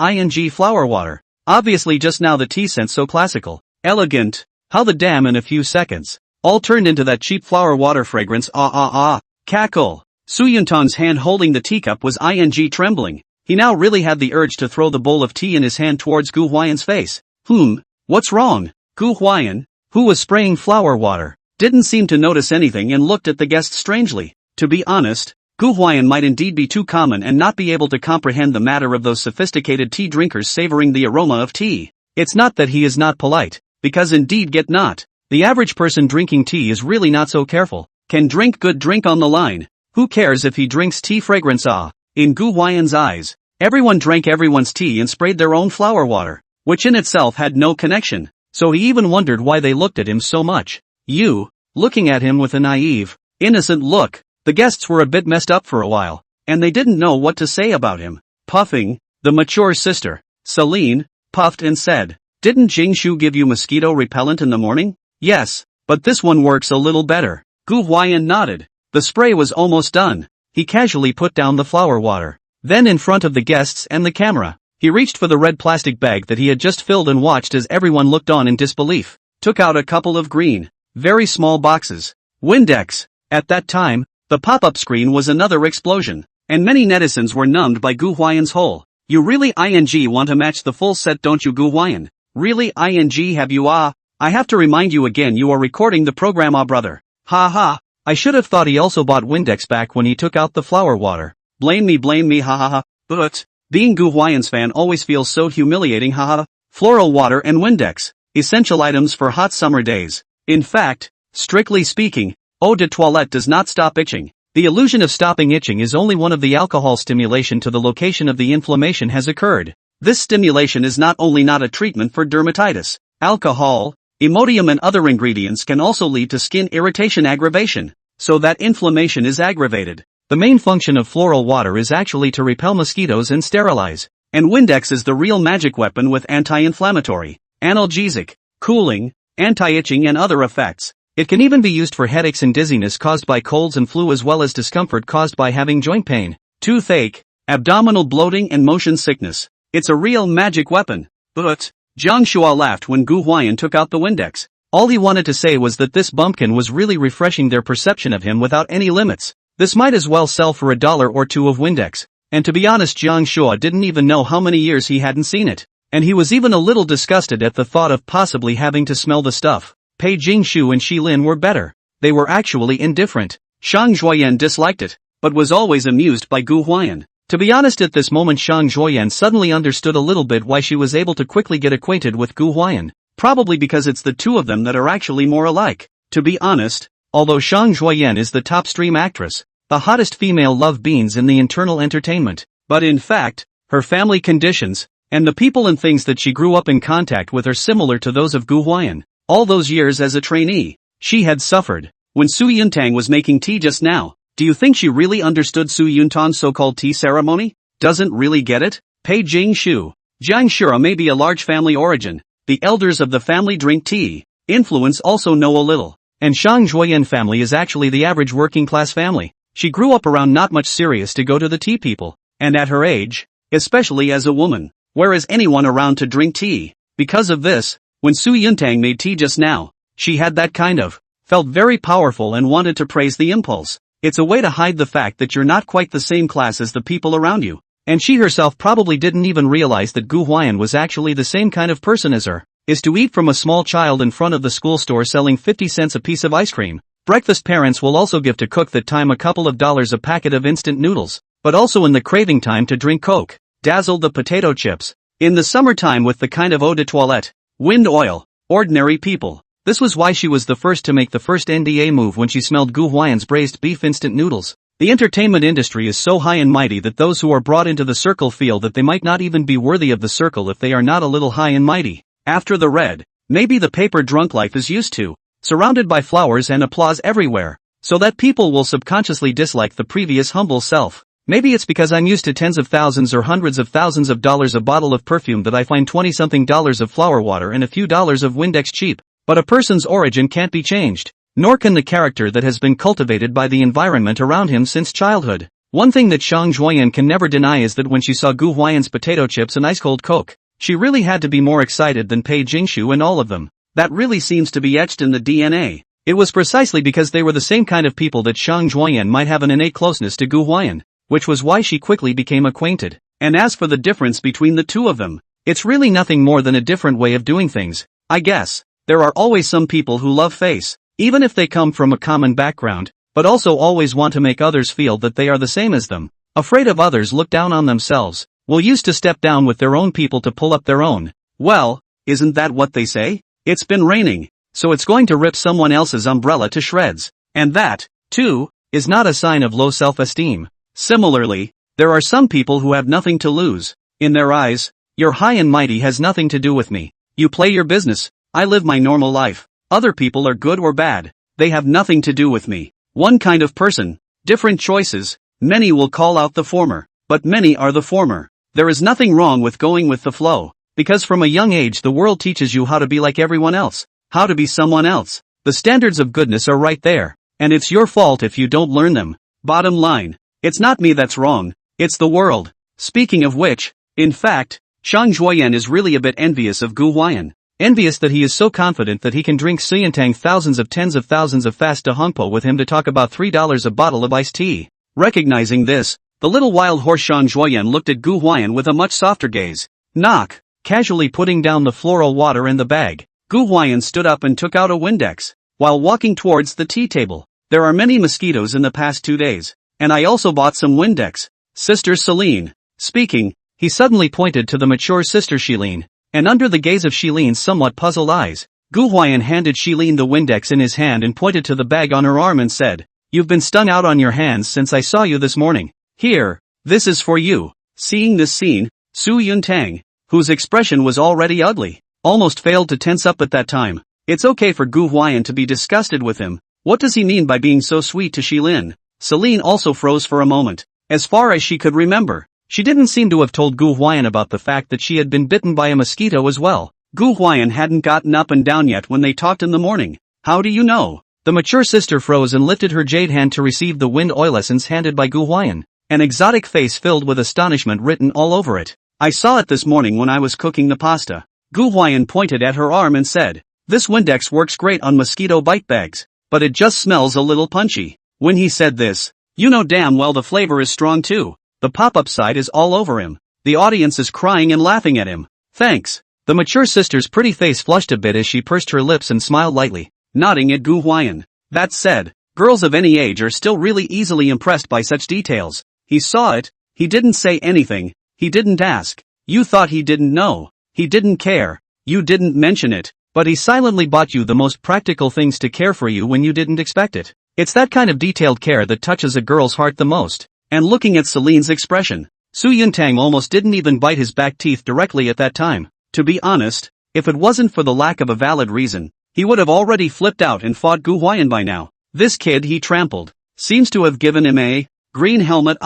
A: flower water. Obviously just now the tea scent so classical, elegant, how the damn in a few seconds, all turned into that cheap flower water fragrance. Cackle. Su Yuntang's hand holding the teacup was trembling. He now really had the urge to throw the bowl of tea in his hand towards Gu Huai'an's face. What's wrong? Gu Huai'an, who was spraying flower water, didn't seem to notice anything and looked at the guests strangely. To be honest, Gu Huai'an might indeed be too common and not be able to comprehend the matter of those sophisticated tea drinkers savoring the aroma of tea. It's not that he is not polite, because indeed get not. The average person drinking tea is really not so careful, can drink good drink on the line. Who cares if he drinks tea fragrance? In Gu Huai'an's eyes, everyone drank everyone's tea and sprayed their own flower water, which in itself had no connection, so he even wondered why they looked at him so much. Looking at him with a naive, innocent look. The guests were a bit messed up for a while, and they didn't know what to say about him. Puffing, the mature sister, Celine, puffed and said, "Didn't Jingshu give you mosquito repellent in the morning?" "Yes, but this one works a little better." Gu Huai'an nodded. The spray was almost done. He casually put down the flower water. Then in front of the guests and the camera, he reached for the red plastic bag that he had just filled and watched as everyone looked on in disbelief. Took out a couple of green, very small boxes. Windex. At that time, the pop-up screen was another explosion, and many netizens were numbed by Gu Huai'an's hole. "You really want to match the full set, don't you, Gu Huai'an? Really have you? I have to remind you again, you are recording the program, brother. Ha. I should have thought he also bought Windex back when he took out the flower water. Blame me, ha. But, being Gu Huai'an's fan always feels so humiliating, ha. Floral water and Windex, essential items for hot summer days. In fact, strictly speaking, eau de toilette does not stop itching. The illusion of stopping itching is only one of the alcohol stimulation to the location of the inflammation has occurred. This stimulation is not only not a treatment for dermatitis. Alcohol, Imodium and other ingredients can also lead to skin irritation aggravation, so that inflammation is aggravated. The main function of floral water is actually to repel mosquitoes and sterilize, and Windex is the real magic weapon with anti-inflammatory, analgesic, cooling, anti-itching and other effects. It can even be used for headaches and dizziness caused by colds and flu, as well as discomfort caused by having joint pain, toothache, abdominal bloating and motion sickness. It's a real magic weapon. But Jiang Shua laughed when Gu Huai'an took out the Windex. All he wanted to say was that this bumpkin was really refreshing their perception of him without any limits. This might as well sell for $1 or $2 of Windex. And to be honest, Jiang Shua didn't even know how many years he hadn't seen it. And he was even a little disgusted at the thought of possibly having to smell the stuff. Pei Jingshu and Shilin were better. They were actually indifferent. Shang Zhuoyan disliked it, but was always amused by Gu Huai'an. To be honest, at this moment Shang Zhuoyan suddenly understood a little bit why she was able to quickly get acquainted with Gu Huai'an. Probably because it's the two of them that are actually more alike. To be honest, although Shang Zhuoyan is the top stream actress, the hottest female love beans in the internal entertainment, but in fact, her family conditions, and the people and things that she grew up in contact with are similar to those of Gu Huai'an. All those years as a trainee, she had suffered. When Su Yuntang was making tea just now, do you think she really understood Su Yuntang's so-called tea ceremony? Doesn't really get it? Pei Jingshu. Jiang Shura may be a large family origin. The elders of the family drink tea. Influence also know a little. And Shang Zhuoyan family is actually the average working class family. She grew up around not much serious to go to the tea people. And at her age, especially as a woman, where is anyone around to drink tea? Because of this, when Su Yuntang made tea just now, she had that kind of, felt very powerful and wanted to praise the impulse. It's a way to hide the fact that you're not quite the same class as the people around you. And she herself probably didn't even realize that Gu Huai'an was actually the same kind of person as her, is to eat from a small child in front of the school store selling 50 cents a piece of ice cream. Breakfast parents will also give to cook that time a couple of dollars a packet of instant noodles, but also in the craving time to drink Coke, dazzle the potato chips. In the summertime with the kind of eau de toilette, Wind oil. Ordinary people. This was why she was the first to make the first NDA move when she smelled Gu Huai'an's braised beef instant noodles. The entertainment industry is so high and mighty that those who are brought into the circle feel that they might not even be worthy of the circle if they are not a little high and mighty. After the red, maybe the paper drunk life is used to, surrounded by flowers and applause everywhere, so that people will subconsciously dislike the previous humble self. Maybe it's because I'm used to tens of thousands or hundreds of thousands of dollars a bottle of perfume that I find $20-something of flower water and a few dollars of Windex cheap. But a person's origin can't be changed, nor can the character that has been cultivated by the environment around him since childhood. One thing that Gu Huai'an can never deny is that when she saw Gu Huai'an's potato chips and ice-cold Coke, she really had to be more excited than Pei Jingshu and all of them. That really seems to be etched in the DNA. It was precisely because they were the same kind of people that Gu Huai'an might have an innate closeness to Gu Huai'an, which was why she quickly became acquainted. And as for the difference between the two of them, it's really nothing more than a different way of doing things, I guess. There are always some people who love face, even if they come from a common background, but also always want to make others feel that they are the same as them, afraid of others look down on themselves, will use to step down with their own people to pull up their own. Well, isn't that what they say? It's been raining, so it's going to rip someone else's umbrella to shreds. And that, too, is not a sign of low self-esteem. Similarly, there are some people who have nothing to lose. In their eyes, your high and mighty has nothing to do with me. You play your business, I live my normal life. Other people are good or bad, they have nothing to do with me. One kind of person, different choices, many will call out the former, but many are the former. There is nothing wrong with going with the flow, because from a young age the world teaches you how to be like everyone else, how to be someone else. The standards of goodness are right there, and it's your fault if you don't learn them. Bottom line, it's not me that's wrong, it's the world. Speaking of which, in fact, Gu Huai'an is really a bit envious of Gu Huai'an. Envious that he is so confident that he can drink Suyantang thousands of tens of thousands of fast to Hongpo with him to talk about $3 a bottle of iced tea. Recognizing this, the little wild horse Gu Huai'an looked at Gu Huai'an with a much softer gaze. Knock, casually putting down the floral water in the bag. Gu Huai'an stood up and took out a Windex, while walking towards the tea table. There are many mosquitoes in the past 2 days, and I also bought some Windex. Sister Celine. Speaking, he suddenly pointed to the mature sister Shilin. And under the gaze of Shilin's somewhat puzzled eyes, Gu Huai'an handed Shilin the Windex in his hand and pointed to the bag on her arm and said, "You've been stung out on your hands since I saw you this morning. Here, this is for you." Seeing this scene, Su Yuntang, whose expression was already ugly, almost failed to tense up at that time. It's okay for Gu Huai'an to be disgusted with him. What does he mean by being so sweet to Shilin? Celine also froze for a moment. As far as she could remember, she didn't seem to have told Gu Huai'an about the fact that she had been bitten by a mosquito as well. Gu Huai'an hadn't gotten up and down yet when they talked in the morning. How do you know? The mature sister froze and lifted her jade hand to receive the wind oil essence handed by Gu Huai'an, an exotic face filled with astonishment written all over it. "I saw it this morning when I was cooking the pasta." Gu Huai'an pointed at her arm and said, "This Windex works great on mosquito bite bags, but it just smells a little punchy." When he said this, you know damn well the flavor is strong too. The pop-up side is all over him. The audience is crying and laughing at him. "Thanks." The mature sister's pretty face flushed a bit as she pursed her lips and smiled lightly, nodding at Gu Huai'an. That said, girls of any age are still really easily impressed by such details. He saw it, he didn't say anything, he didn't ask. You thought he didn't know, he didn't care, you didn't mention it, but he silently bought you the most practical things to care for you when you didn't expect it. It's that kind of detailed care that touches a girl's heart the most. And looking at Celine's expression, Su Yuntang almost didn't even bite his back teeth directly at that time. To be honest, if it wasn't for the lack of a valid reason, he would have already flipped out and fought Gu Huai'an by now. This kid he trampled seems to have given him a green helmet.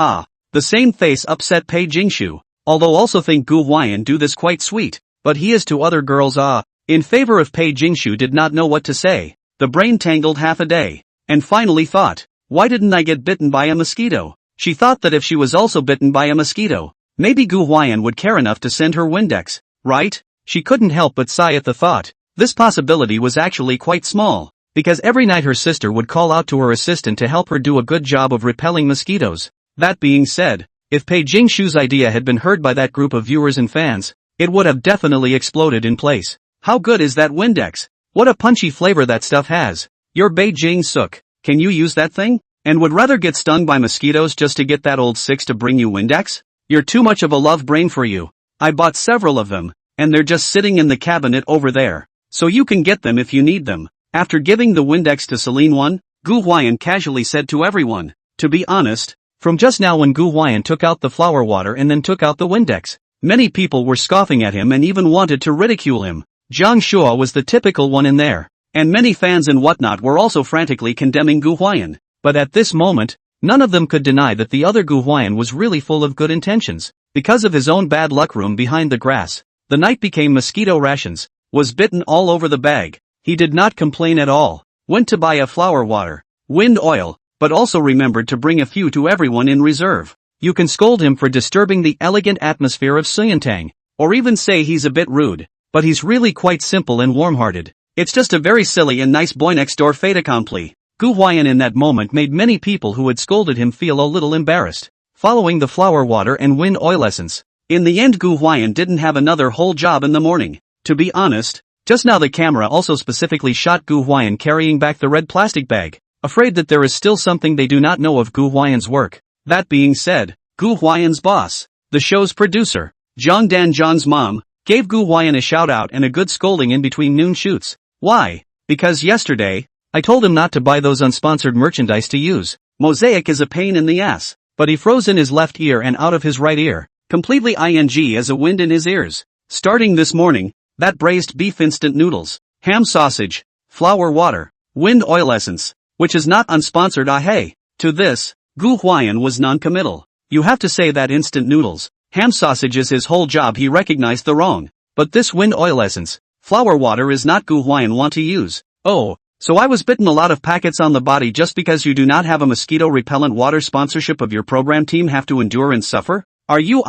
A: The same face upset Pei Jingshu, although also think Gu Huai'an do this quite sweet, but he is to other girls in favor of Pei Jingshu did not know what to say. The brain tangled half a day, and finally thought, why didn't I get bitten by a mosquito? She thought that if she was also bitten by a mosquito, maybe Gu Huai'an would care enough to send her Windex, right? She couldn't help but sigh at the thought. This possibility was actually quite small, because every night her sister would call out to her assistant to help her do a good job of repelling mosquitoes. That being said, if Pei Jingshu's idea had been heard by that group of viewers and fans, it would have definitely exploded in place. How good is that Windex? What a punchy flavor that stuff has. You're Beijing Suk, can you use that thing? And would rather get stung by mosquitoes just to get that old six to bring you Windex? You're too much of a love brain for you. I bought several of them, and they're just sitting in the cabinet over there. So you can get them if you need them. After giving the Windex to Celine 1, Gu Huai'an casually said to everyone, "To be honest, from just now when Gu Huai'an took out the flower water and then took out the Windex, many people were scoffing at him and even wanted to ridicule him. Zhang Shua was the typical one in there, and many fans and whatnot were also frantically condemning Gu Huai'an. But at this moment, none of them could deny that the other Gu Huai'an was really full of good intentions. Because of his own bad luck room behind the grass, the night became mosquito rations, was bitten all over the bag. He did not complain at all, went to buy a flower water, wind oil, but also remembered to bring a few to everyone in reserve. You can scold him for disturbing the elegant atmosphere of Suyantang, or even say he's a bit rude, but he's really quite simple and warm-hearted. It's just a very silly and nice boy next door fait accompli." Gu Huai'an in that moment made many people who had scolded him feel a little embarrassed. Following the flower water and wind oil essence, in the end Gu Huai'an didn't have another whole job in the morning. To be honest, just now the camera also specifically shot Gu Huai'an carrying back the red plastic bag, afraid that there is still something they do not know of Gu Huai'an's work. That being said, Gu Huai'an's boss, the show's producer, Zhang Danzhan's mom, gave Gu Huai'an a shout-out and a good scolding in between noon shoots. Why? Because yesterday, I told him not to buy those unsponsored merchandise to use. Mosaic is a pain in the ass, but he froze in his left ear and out of his right ear, completely ing as a wind in his ears. Starting this morning, that braised beef instant noodles, ham sausage, flour water, wind oil essence, which is not unsponsored hey. To this, Gu Huai'an was non-committal. You have to say that instant noodles, ham sausage is his whole job. He recognized the wrong. But this wind oil essence, flower water is not Gu Huai'an want to use. Oh, so I was bitten a lot of packets on the body just because you do not have a mosquito repellent water sponsorship of your program team have to endure and suffer? Are you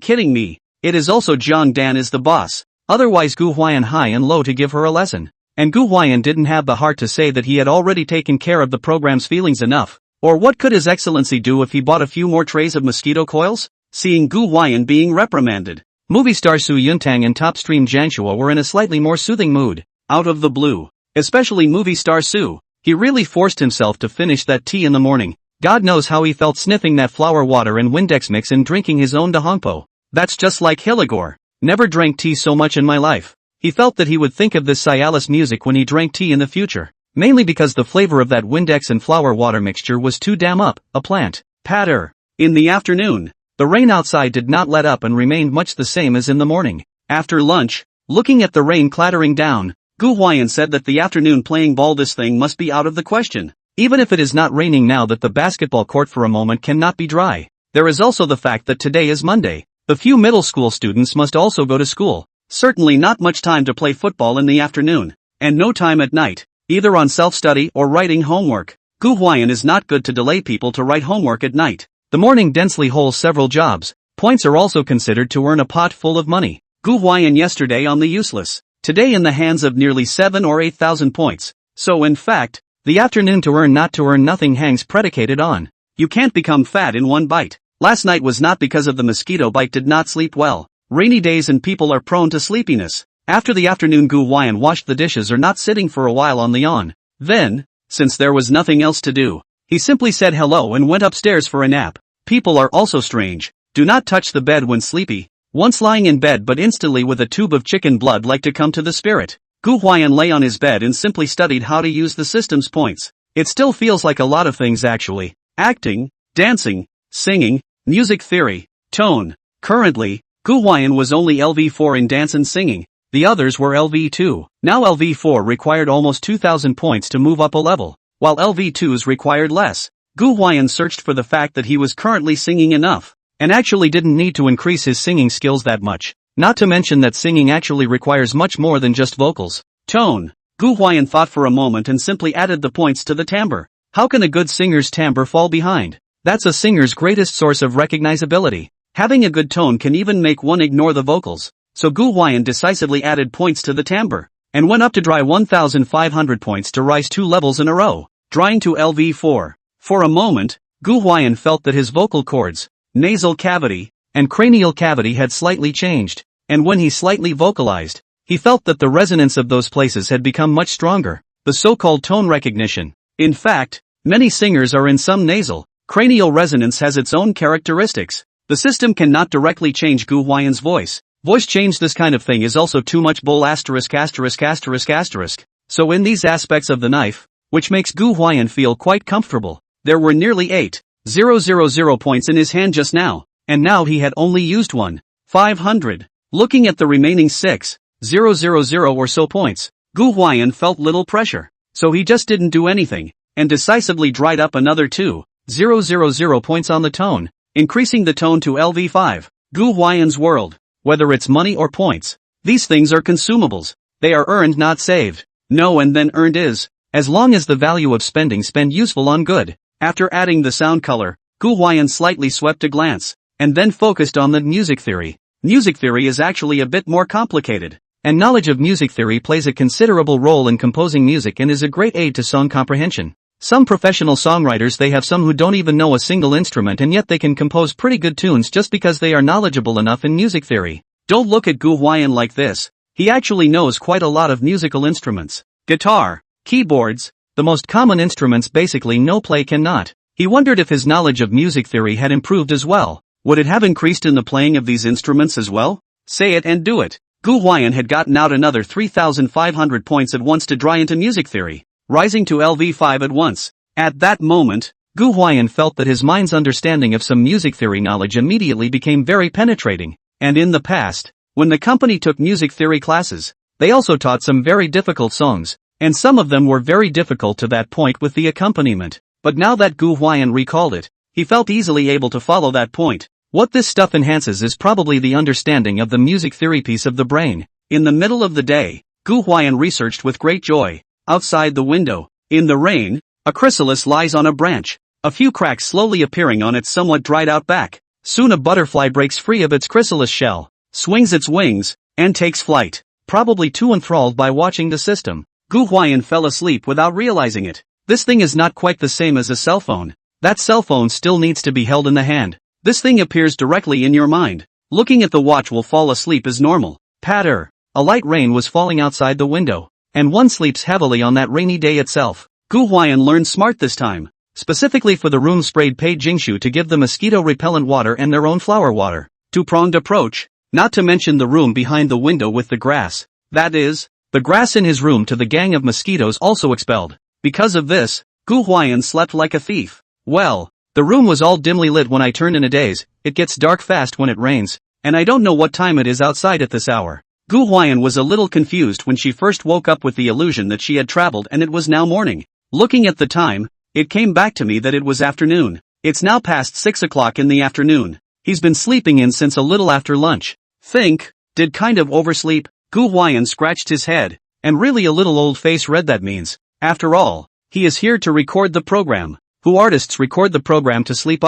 A: kidding me? It is also Zhang Dan is the boss. Otherwise Gu Huai'an high and low to give her a lesson. And Gu Huai'an didn't have the heart to say that he had already taken care of the program's feelings enough. Or what could His Excellency do if he bought a few more trays of mosquito coils? Seeing Gu Huai'an being reprimanded, movie star Su Yuntang and top stream Jiangshua were in a slightly more soothing mood. Out of the blue, especially movie star Su, he really forced himself to finish that tea in the morning. God knows how he felt sniffing that flower water and Windex mix and drinking his own dahongpo. That's just like Hilligor. Never drank tea so much in my life. He felt that he would think of this Cialis music when he drank tea in the future. Mainly because the flavor of that Windex and flower water mixture was too damn up, a plant. Patter. In the afternoon, the rain outside did not let up and remained much the same as in the morning. After lunch, looking at the rain clattering down, Gu Huai'an said that the afternoon playing ball this thing must be out of the question. Even if it is not raining now that the basketball court for a moment cannot be dry. There is also the fact that today is Monday. The few middle school students must also go to school. Certainly not much time to play football in the afternoon. And no time at night, either on self-study or writing homework. Gu Huai'an is not good to delay people to write homework at night. The morning densely holds several jobs. Points are also considered to earn a pot full of money. Gu Huai'an yesterday on the useless. Today in the hands of nearly 7 or 8,000 points. So in fact, the afternoon to earn not to earn nothing hangs predicated on. You can't become fat in one bite. Last night was not because of the mosquito bite did not sleep well. Rainy days and people are prone to sleepiness. After the afternoon Gu Huai'an washed the dishes or not sitting for a while on the yawn. Then, since there was nothing else to do, he simply said hello and went upstairs for a nap. People are also strange. Do not touch the bed when sleepy. Once lying in bed but instantly with a tube of chicken blood like to come to the spirit. Gu Huai'an lay on his bed and simply studied how to use the system's points. It still feels like a lot of things actually. Acting, dancing, singing, music theory, tone. Currently, Gu Huai'an was only LV4 in dance and singing. The others were LV2. Now LV4 required almost 2,000 points to move up a level, while LV2s required less. Gu Huai'an searched for the fact that he was currently singing enough, and actually didn't need to increase his singing skills that much. Not to mention that singing actually requires much more than just vocals. Tone. Gu Huai'an thought for a moment and simply added the points to the timbre. How can a good singer's timbre fall behind? That's a singer's greatest source of recognizability. Having a good tone can even make one ignore the vocals. So Gu Huai'an decisively added points to the timbre, and went up to dry 1,500 points to rise 2 levels in a row, drying to LV4. For a moment, Gu Huai'an felt that his vocal cords, nasal cavity, and cranial cavity had slightly changed, and when he slightly vocalized, he felt that the resonance of those places had become much stronger, the so-called tone recognition. In fact, many singers are in some nasal, cranial resonance has its own characteristics. The system cannot directly change Gu Huai'an's voice. Voice change, this kind of thing is also too much bull asterisk asterisk asterisk asterisk. So in these aspects of the knife, which makes Gu Huai'an feel quite comfortable, there were nearly 8,000 points in his hand just now, and now he had only used 1,500. Looking at the remaining 6,000 or so points, Gu Huai'an felt little pressure, so he just didn't do anything, and decisively dried up another 2,000 points on the tone, increasing the tone to LV5. Gu Huai'an's world, whether it's money or points, these things are consumables. They are earned, not saved. No, and then earned is, as long as the value of spend useful on good. After adding the sound color, Gu Huai'an slightly swept a glance, and then focused on the music theory. Music theory is actually a bit more complicated, and knowledge of music theory plays a considerable role in composing music and is a great aid to song comprehension. Some professional songwriters, they have some who don't even know a single instrument, and yet they can compose pretty good tunes just because they are knowledgeable enough in music theory. Don't look at Gu Huai'an like this. He actually knows quite a lot of musical instruments. Guitar, keyboards, the most common instruments basically no play cannot. He wondered if his knowledge of music theory had improved as well. Would it have increased in the playing of these instruments as well? Say it and do it. Gu Huai'an had gotten out another 3,500 points at once to dry into music theory, rising to LV5 at once. At that moment, Gu Huai'an felt that his mind's understanding of some music theory knowledge immediately became very penetrating, and in the past, when the company took music theory classes, they also taught some very difficult songs, and some of them were very difficult to that point with the accompaniment. But now that Gu Huai'an recalled it, he felt easily able to follow that point. What this stuff enhances is probably the understanding of the music theory piece of the brain. In the middle of the day, Gu Huai'an researched with great joy. Outside the window, in the rain, a chrysalis lies on a branch, a few cracks slowly appearing on its somewhat dried out back. Soon a butterfly breaks free of its chrysalis shell, swings its wings, and takes flight, probably too enthralled by watching the system. Gu Huai'an fell asleep without realizing it. This thing is not quite the same as a cell phone. That cell phone still needs to be held in the hand. This thing appears directly in your mind. Looking at the watch while fall asleep is normal. Patter. A light rain was falling outside the window, and one sleeps heavily on that rainy day itself. Gu Huai'an learned smart this time. Specifically for the room, sprayed Pei Jingshu to give the mosquito-repellent water and their own flower water. Two-pronged approach. Not to mention the room behind the window with the grass. That is, the grass in his room to the gang of mosquitoes also expelled. Because of this, Gu Huai'an slept like a thief. Well, the room was all dimly lit when I turned in a daze. It gets dark fast when it rains, and I don't know what time it is outside at this hour. Gu Huai'an was a little confused when she first woke up with the illusion that she had traveled and it was now morning. Looking at the time, it came back to me that it was afternoon. It's now past 6 o'clock in the afternoon. He's been sleeping in since a little after lunch. Did kind of oversleep. Gu Huai'an scratched his head, and really a little old face read that means. After all, he is here to record the program. Who artists record the program to sleep?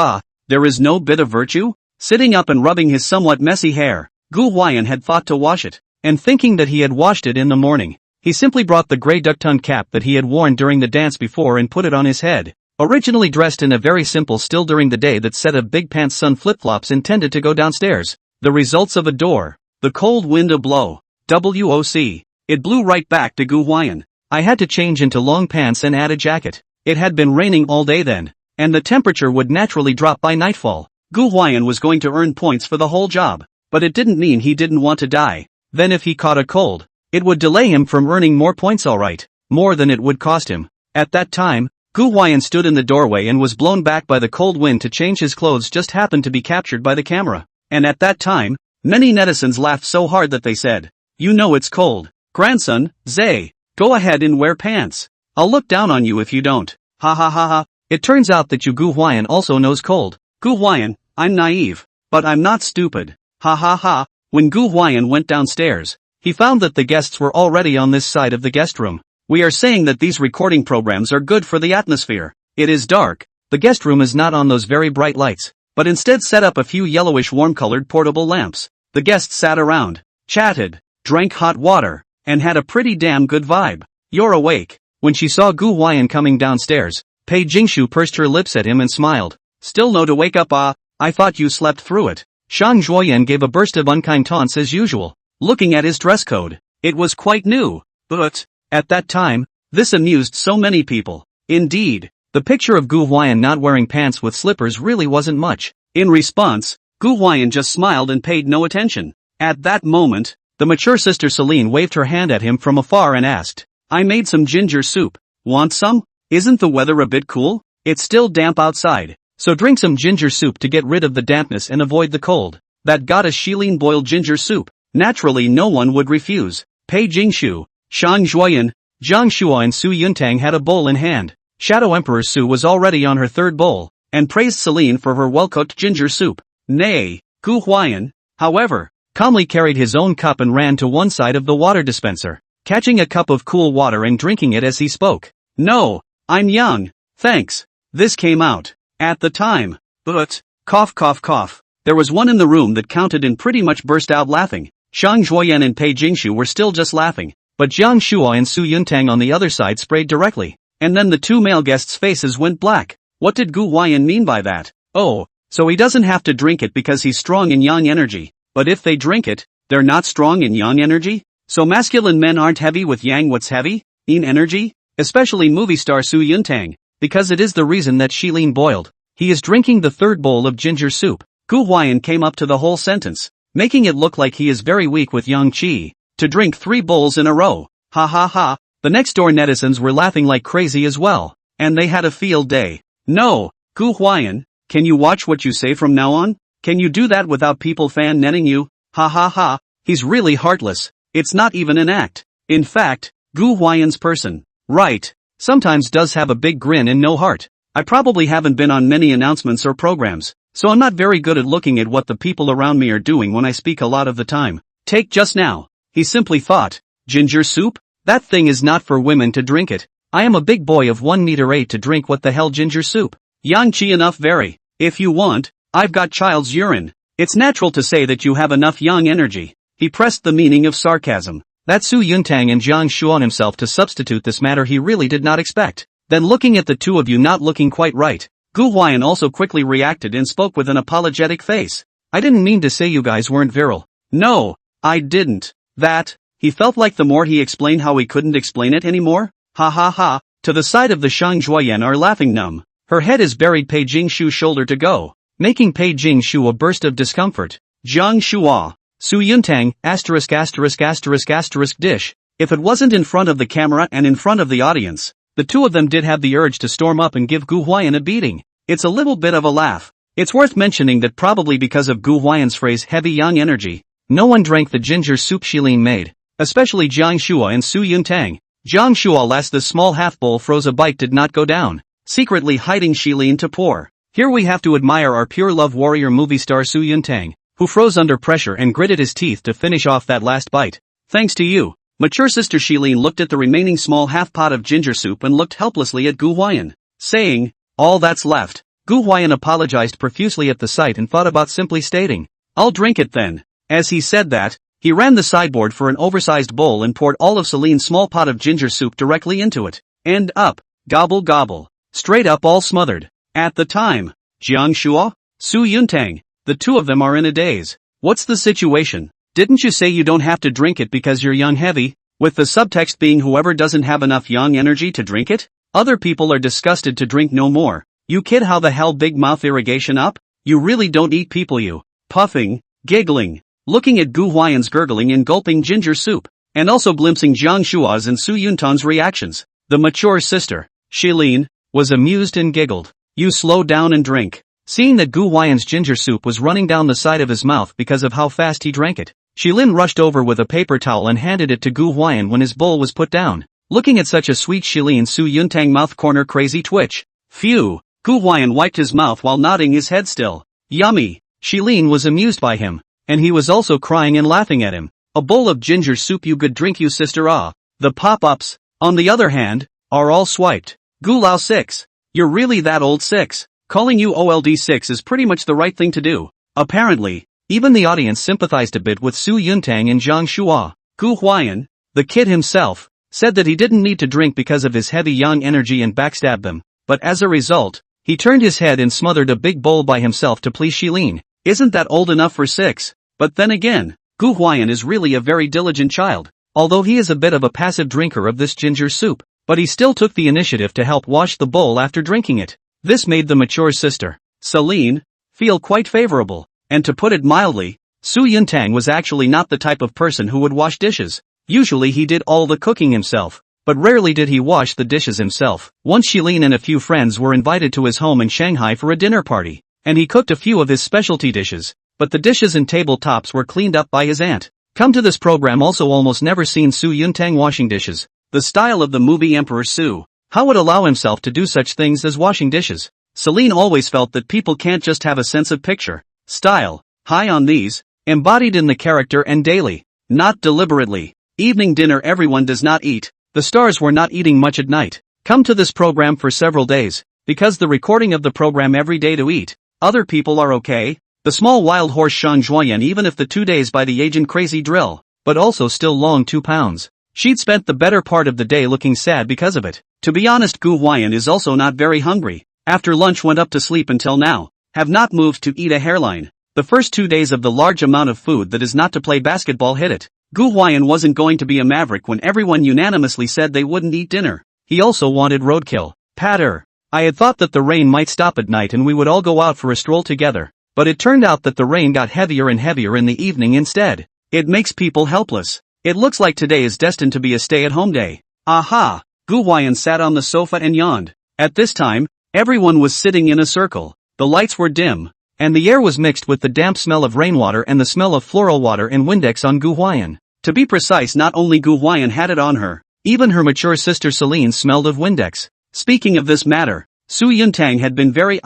A: There is no bit of virtue? Sitting up and rubbing his somewhat messy hair, Gu Huai'an had thought to wash it, and thinking that he had washed it in the morning, he simply brought the grey duck-tongue cap that he had worn during the dance before and put it on his head. Originally dressed in a very simple still during the day that set of big pants sun flip-flops intended to go downstairs. The results of a door. The cold wind a blow. WOC. It blew right back to Gu Huai'an. I had to change into long pants and add a jacket. It had been raining all day then, and the temperature would naturally drop by nightfall. Gu Huai'an was going to earn points for the whole job, but it didn't mean he didn't want to die. Then if he caught a cold, it would delay him from earning more points, alright. More than it would cost him. At that time, Gu Huai'an stood in the doorway and was blown back by the cold wind to change his clothes, just happened to be captured by the camera. And at that time, many netizens laughed so hard that they said, "You know it's cold. Grandson, Zay, go ahead and wear pants. I'll look down on you if you don't. Ha ha ha ha." It turns out that Gu Huai'an also knows cold. Gu Huai'an, I'm naive, but I'm not stupid. Ha ha ha. When Gu Huai'an went downstairs, he found that the guests were already on this side of the guest room. We are saying that these recording programs are good for the atmosphere. It is dark. The guest room is not on those very bright lights, but instead set up a few yellowish warm-colored portable lamps. The guests sat around, chatted, drank hot water, and had a pretty damn good vibe. "You're awake." When she saw Gu Huai'an coming downstairs, Pei Jingshu pursed her lips at him and smiled. "Still no to wake up? I thought you slept through it." Shang Zhuoyan gave a burst of unkind taunts as usual, looking at his dress code. It was quite new, but, at that time, this amused so many people. Indeed, the picture of Gu Huai'an not wearing pants with slippers really wasn't much. In response, Gu Huai'an just smiled and paid no attention. At that moment, the mature sister Celine waved her hand at him from afar and asked, I made some ginger soup. Want some? Isn't the weather a bit cool? It's still damp outside, so drink some ginger soup to get rid of the dampness and avoid the cold. That goddess Shilin boiled ginger soup. Naturally no one would refuse. Pei Jingshu, Shang Huai'an, Jiang Shua and Su Yuntang had a bowl in hand. Shadow Emperor Su was already on her third bowl, and praised Celine for her well-cooked ginger soup. Nay, Gu Huai'an, however, calmly carried his own cup and ran to one side of the water dispenser, catching a cup of cool water and drinking it as he spoke. No, I'm young, thanks. This came out at the time. But, cough cough cough, there was one in the room that counted and pretty much burst out laughing. Shang Huai'an and Pei Jingshu were still just laughing, but Jiang Shua and Su Yuntang on the other side sprayed directly, and then the two male guests' faces went black. What did Gu Huai'an mean by that? Oh, so he doesn't have to drink it because he's strong in yang energy, but if they drink it, they're not strong in yang energy? So masculine men aren't heavy with yang. What's heavy? In energy? Especially movie star Su Yuntang, because it is the reason that Shilin boiled. He is drinking the third bowl of ginger soup. Gu Huai'an came up to the whole sentence, making it look like he is very weak with yang qi, to drink 3 bowls in a row. Ha ha ha, the next door netizens were laughing like crazy as well, and they had a field day. No, Gu Huai'an, can you watch what you say from now on? Can you do that without people fan netting you? Ha ha ha, he's really heartless. It's not even an act. In fact, Gu Huai'an's person, right, sometimes does have a big grin and no heart. I probably haven't been on many announcements or programs, so I'm not very good at looking at what the people around me are doing when I speak a lot of the time. Take just now. He simply thought, ginger soup? That thing is not for women to drink it. I am a big boy of 1 meter 8 to drink what the hell ginger soup. Yang qi enough very. If you want, I've got child's urine. It's natural to say that you have enough yang energy. He pressed the meaning of sarcasm. That Su Yuntang and Jiang Shuan himself to substitute this matter he really did not expect. Then looking at the two of you not looking quite right, Gu Huai'an also quickly reacted and spoke with an apologetic face. I didn't mean to say you guys weren't virile. No, I didn't. That, he felt like the more he explained how he couldn't explain it anymore. Ha ha ha, to the side of the Shang Huai'an are laughing numb. Her head is buried Pei Jingshu's shoulder to go, making Pei Jingshu a burst of discomfort. Jiang Shua, Su Yuntang, ****** dish. If it wasn't in front of the camera and in front of the audience, the two of them did have the urge to storm up and give Gu Huai'an a beating. It's a little bit of a laugh. It's worth mentioning that probably because of Gu Huai'an's phrase heavy yang energy, no one drank the ginger soup Shilin made, especially Jiang Shua and Su Yuntang. Jiang Shua last the small half-bowl froze a bite did not go down, secretly hiding Shilin to pour. Here we have to admire our pure love warrior movie star Su Yuntang, who froze under pressure and gritted his teeth to finish off that last bite. Thanks to you. Mature sister Shilin looked at the remaining small half-pot of ginger soup and looked helplessly at Gu Huai'an, saying, all that's left. Gu Huai'an apologized profusely at the sight and thought about simply stating, I'll drink it then. As he said that, he ran the sideboard for an oversized bowl and poured all of Celine's small pot of ginger soup directly into it. And up. Gobble gobble. Straight up all smothered. At the time, Jiang Shua, Su Yuntang, the two of them are in a daze. What's the situation? Didn't you say you don't have to drink it because you're yang heavy? With the subtext being whoever doesn't have enough yang energy to drink it? Other people are disgusted to drink no more. You kid, how the hell big mouth irrigation up? You really don't eat people, you. Puffing, giggling, looking at Gu Huai'an's gurgling and gulping ginger soup, and also glimpsing Jiang Shua's and Su Yuntang's reactions. The mature sister, Shilin, was amused and giggled. You slow down and drink. Seeing that Gu Huai'an's ginger soup was running down the side of his mouth because of how fast he drank it, Shilin rushed over with a paper towel and handed it to Gu Huai'an when his bowl was put down. Looking at such a sweet Shilin, Su Yuntang mouth corner crazy twitch. Phew. Gu Huai'an wiped his mouth while nodding his head still. Yummy. Shilin was amused by him, and he was also crying and laughing at him. A bowl of ginger soup, you good drink, you sister, ah. The pop-ups, on the other hand, are all swiped. Gu Lao 6. You're really that old 6. Calling you old 6 is pretty much the right thing to do. Apparently, even the audience sympathized a bit with Su Yuntang and Jiang Shua. Gu Huai'an, the kid himself, said that he didn't need to drink because of his heavy yang energy and backstabbed them, but as a result, he turned his head and smothered a big bowl by himself to please Shilin. Isn't that old enough for 6? But then again, Gu Huai'an is really a very diligent child, although he is a bit of a passive drinker of this ginger soup, but he still took the initiative to help wash the bowl after drinking it. This made the mature sister, Celine, feel quite favorable, and to put it mildly, Su Yuntang was actually not the type of person who would wash dishes. Usually he did all the cooking himself, but rarely did he wash the dishes himself. Once Shilin and a few friends were invited to his home in Shanghai for a dinner party, and he cooked a few of his specialty dishes, but the dishes and tabletops were cleaned up by his aunt. Come to this program also almost never seen Su Yuntang washing dishes. The style of the movie Emperor Su. How would allow himself to do such things as washing dishes? Celine always felt that people can't just have a sense of picture, style, high on these, embodied in the character and daily, not deliberately. Evening dinner everyone does not eat. The stars were not eating much at night. Come to this program for several days, because the recording of the program every day to eat. Other people are okay. The small wild horse Shang Huai'an even if the 2 days by the agent crazy drill, but also still long 2 pounds. She'd spent the better part of the day looking sad because of it. To be honest, Gu Huai'an is also not very hungry. After lunch went up to sleep until now. Have not moved to eat a hairline. The first 2 days of the large amount of food that is not to play basketball hit it. Gu Huai'an wasn't going to be a maverick when everyone unanimously said they wouldn't eat dinner. He also wanted roadkill. Patter. I had thought that the rain might stop at night and we would all go out for a stroll together, but it turned out that the rain got heavier and heavier in the evening instead. It makes people helpless. It looks like today is destined to be a stay-at-home day. Aha! Gu Huai'an sat on the sofa and yawned. At this time, everyone was sitting in a circle. The lights were dim, and the air was mixed with the damp smell of rainwater and the smell of floral water and Windex on Gu Huai'an. To be precise, not only Gu Huai'an had it on her, even her mature sister Celine smelled of Windex. Speaking of this matter, Su Yuntang had been very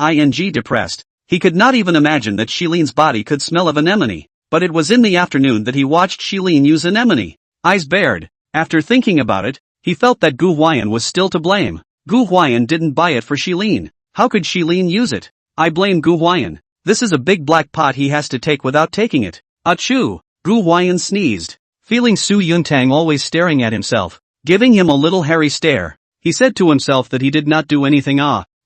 A: depressed. He could not even imagine that Shiline's body could smell of anemone, but it was in the afternoon that he watched Shilin use anemone. Eyes bared. After thinking about it, he felt that Gu Huai'an was still to blame. Gu Huai'an didn't buy it for Shilin. How could Shilin use it? I blame Gu Huai'an. This is a big black pot he has to take without taking it. Achoo! Gu Huai'an sneezed. Feeling Su Yuntang always staring at himself, giving him a little hairy stare, he said to himself that he did not do anything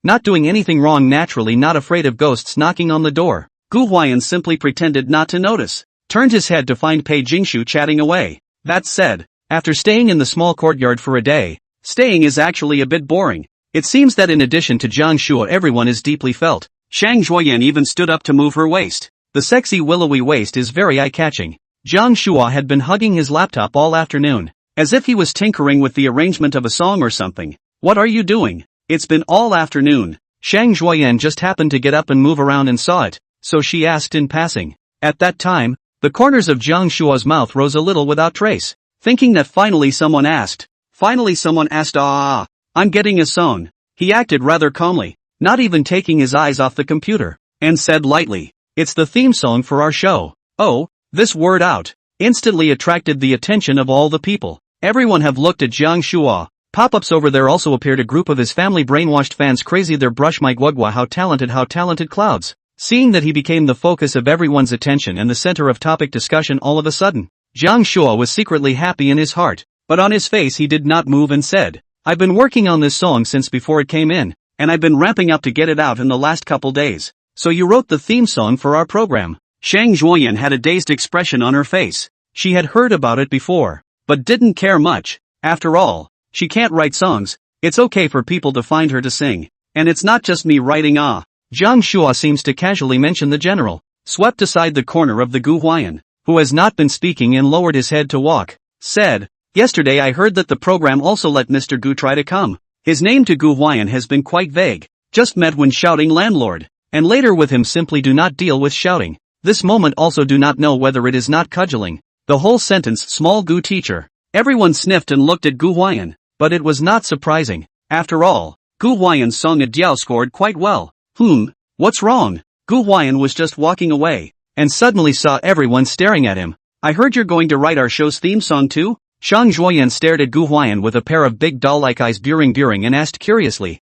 A: not doing anything wrong, naturally not afraid of ghosts knocking on the door. Gu Huai'an simply pretended not to notice, turned his head to find Pei Jingshu chatting away. That said, after staying in the small courtyard for a day, staying is actually a bit boring. It seems that in addition to Jiang Shua everyone is deeply felt. Shang Zhuoyan even stood up to move her waist. The sexy willowy waist is very eye-catching. Jiang Shua had been hugging his laptop all afternoon, as if he was tinkering with the arrangement of a song or something. What are you doing? It's been all afternoon. Shang Zhuoyan just happened to get up and move around and saw it, so she asked in passing. At that time, the corners of Jiang Shua's mouth rose a little without trace, thinking that finally someone asked. I'm getting a song. He acted rather calmly, not even taking his eyes off the computer, and said lightly, "It's the theme song for our show." Oh, this word out instantly attracted the attention of all the people. Everyone have looked at Jiang Shua. Pop-ups over there also appeared, a group of his family brainwashed fans crazy their brush my guagua, how talented clouds. Seeing that he became the focus of everyone's attention and the center of topic discussion all of a sudden, Jiang Shua was secretly happy in his heart, but on his face he did not move and said, "I've been working on this song since before it came in, and I've been ramping up to get it out in the last couple days." "So you wrote the theme song for our program?" Shang Zhuoyan had a dazed expression on her face. She had heard about it before, but didn't care much. After all, she can't write songs. It's okay for people to find her to sing. And it's not just me writing. Jiang Shua seems to casually mention the general, swept aside the corner of the Gu Huai'an, who has not been speaking and lowered his head to walk, said, "Yesterday I heard that the program also let Mr. Gu try to come. His name to Gu Huai'an has been quite vague. Just met when shouting landlord, and later with him simply do not deal with shouting. This moment also do not know whether it is not cudgeling. The whole sentence small Gu teacher." Everyone sniffed and looked at Gu Huai'an, but it was not surprising. After all, Gu Huai'an's song at Diao scored quite well. What's wrong? Gu Huai'an was just walking away, and suddenly saw everyone staring at him. "I heard you're going to write our show's theme song too?" Shang Zhuoyan stared at Gu Huai'an with a pair of big doll-like eyes buring and asked curiously.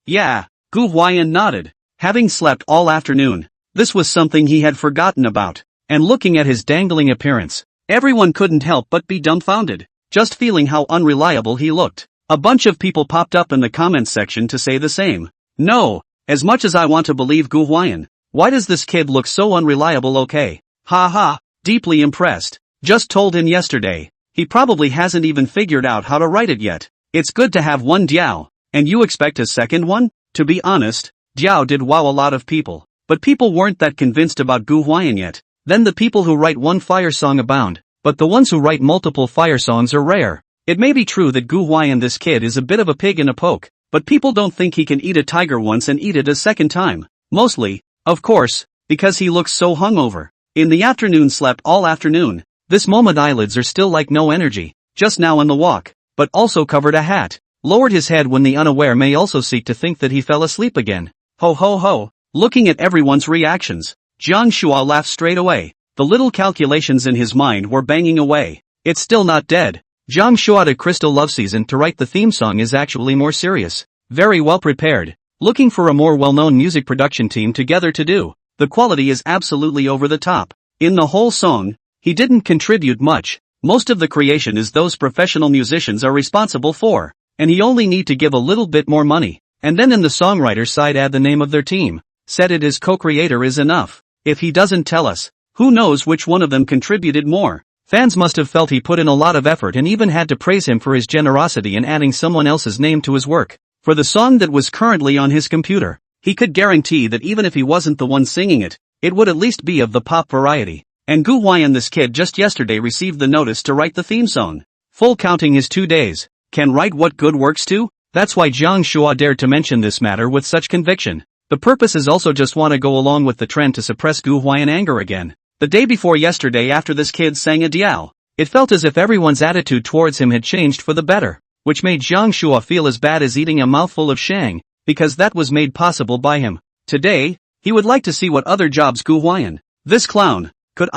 A: Yeah. Gu Huai'an nodded. Having slept all afternoon, this was something he had forgotten about. And looking at his dangling appearance, everyone couldn't help but be dumbfounded, just feeling how unreliable he looked. A bunch of people popped up in the comments section to say the same. No, as much as I want to believe Gu Huai'an, why does this kid look so unreliable? Okay. Ha, deeply impressed. Just told him yesterday. He probably hasn't even figured out how to write it yet. It's good to have one Diao, and you expect a second one? To be honest, Diao did wow a lot of people, but people weren't that convinced about Gu Huai'an yet. Then the people who write one fire song abound, but the ones who write multiple fire songs are rare. It may be true that Gu Huai'an, this kid, is a bit of a pig in a poke, but people don't think he can eat a tiger once and eat it a second time. Mostly, of course, because he looks so hungover. In the afternoon, slept all afternoon. This moment eyelids are still like no energy, just now on the walk, but also covered a hat. Lowered his head when the unaware may also seek to think that he fell asleep again. Ho ho ho. Looking at everyone's reactions, Jiang Shua laughed straight away. The little calculations in his mind were banging away. It's still not dead. Jiang Shua to Crystal Love Season to write the theme song is actually more serious. Very well prepared. Looking for a more well-known music production team together to do. The quality is absolutely over the top. In the whole song, he didn't contribute much. Most of the creation is those professional musicians are responsible for. And he only need to give a little bit more money, and then in the songwriter's side add the name of their team. Said it as co-creator is enough. If he doesn't tell us, who knows which one of them contributed more. Fans must have felt he put in a lot of effort and even had to praise him for his generosity in adding someone else's name to his work. For the song that was currently on his computer, he could guarantee that even if he wasn't the one singing it, it would at least be of the pop variety. And Gu Huai'an, this kid, just yesterday received the notice to write the theme song. Full counting his 2 days. Can write what good works too? That's why Jiang Shua dared to mention this matter with such conviction. The purpose is also just want to go along with the trend to suppress Gu Huai'an anger again. The day before yesterday, after this kid sang a diao, it felt as if everyone's attitude towards him had changed for the better, which made Jiang Shua feel as bad as eating a mouthful of shang, because that was made possible by him. Today, he would like to see what other jobs Gu Huai'an, this clown, could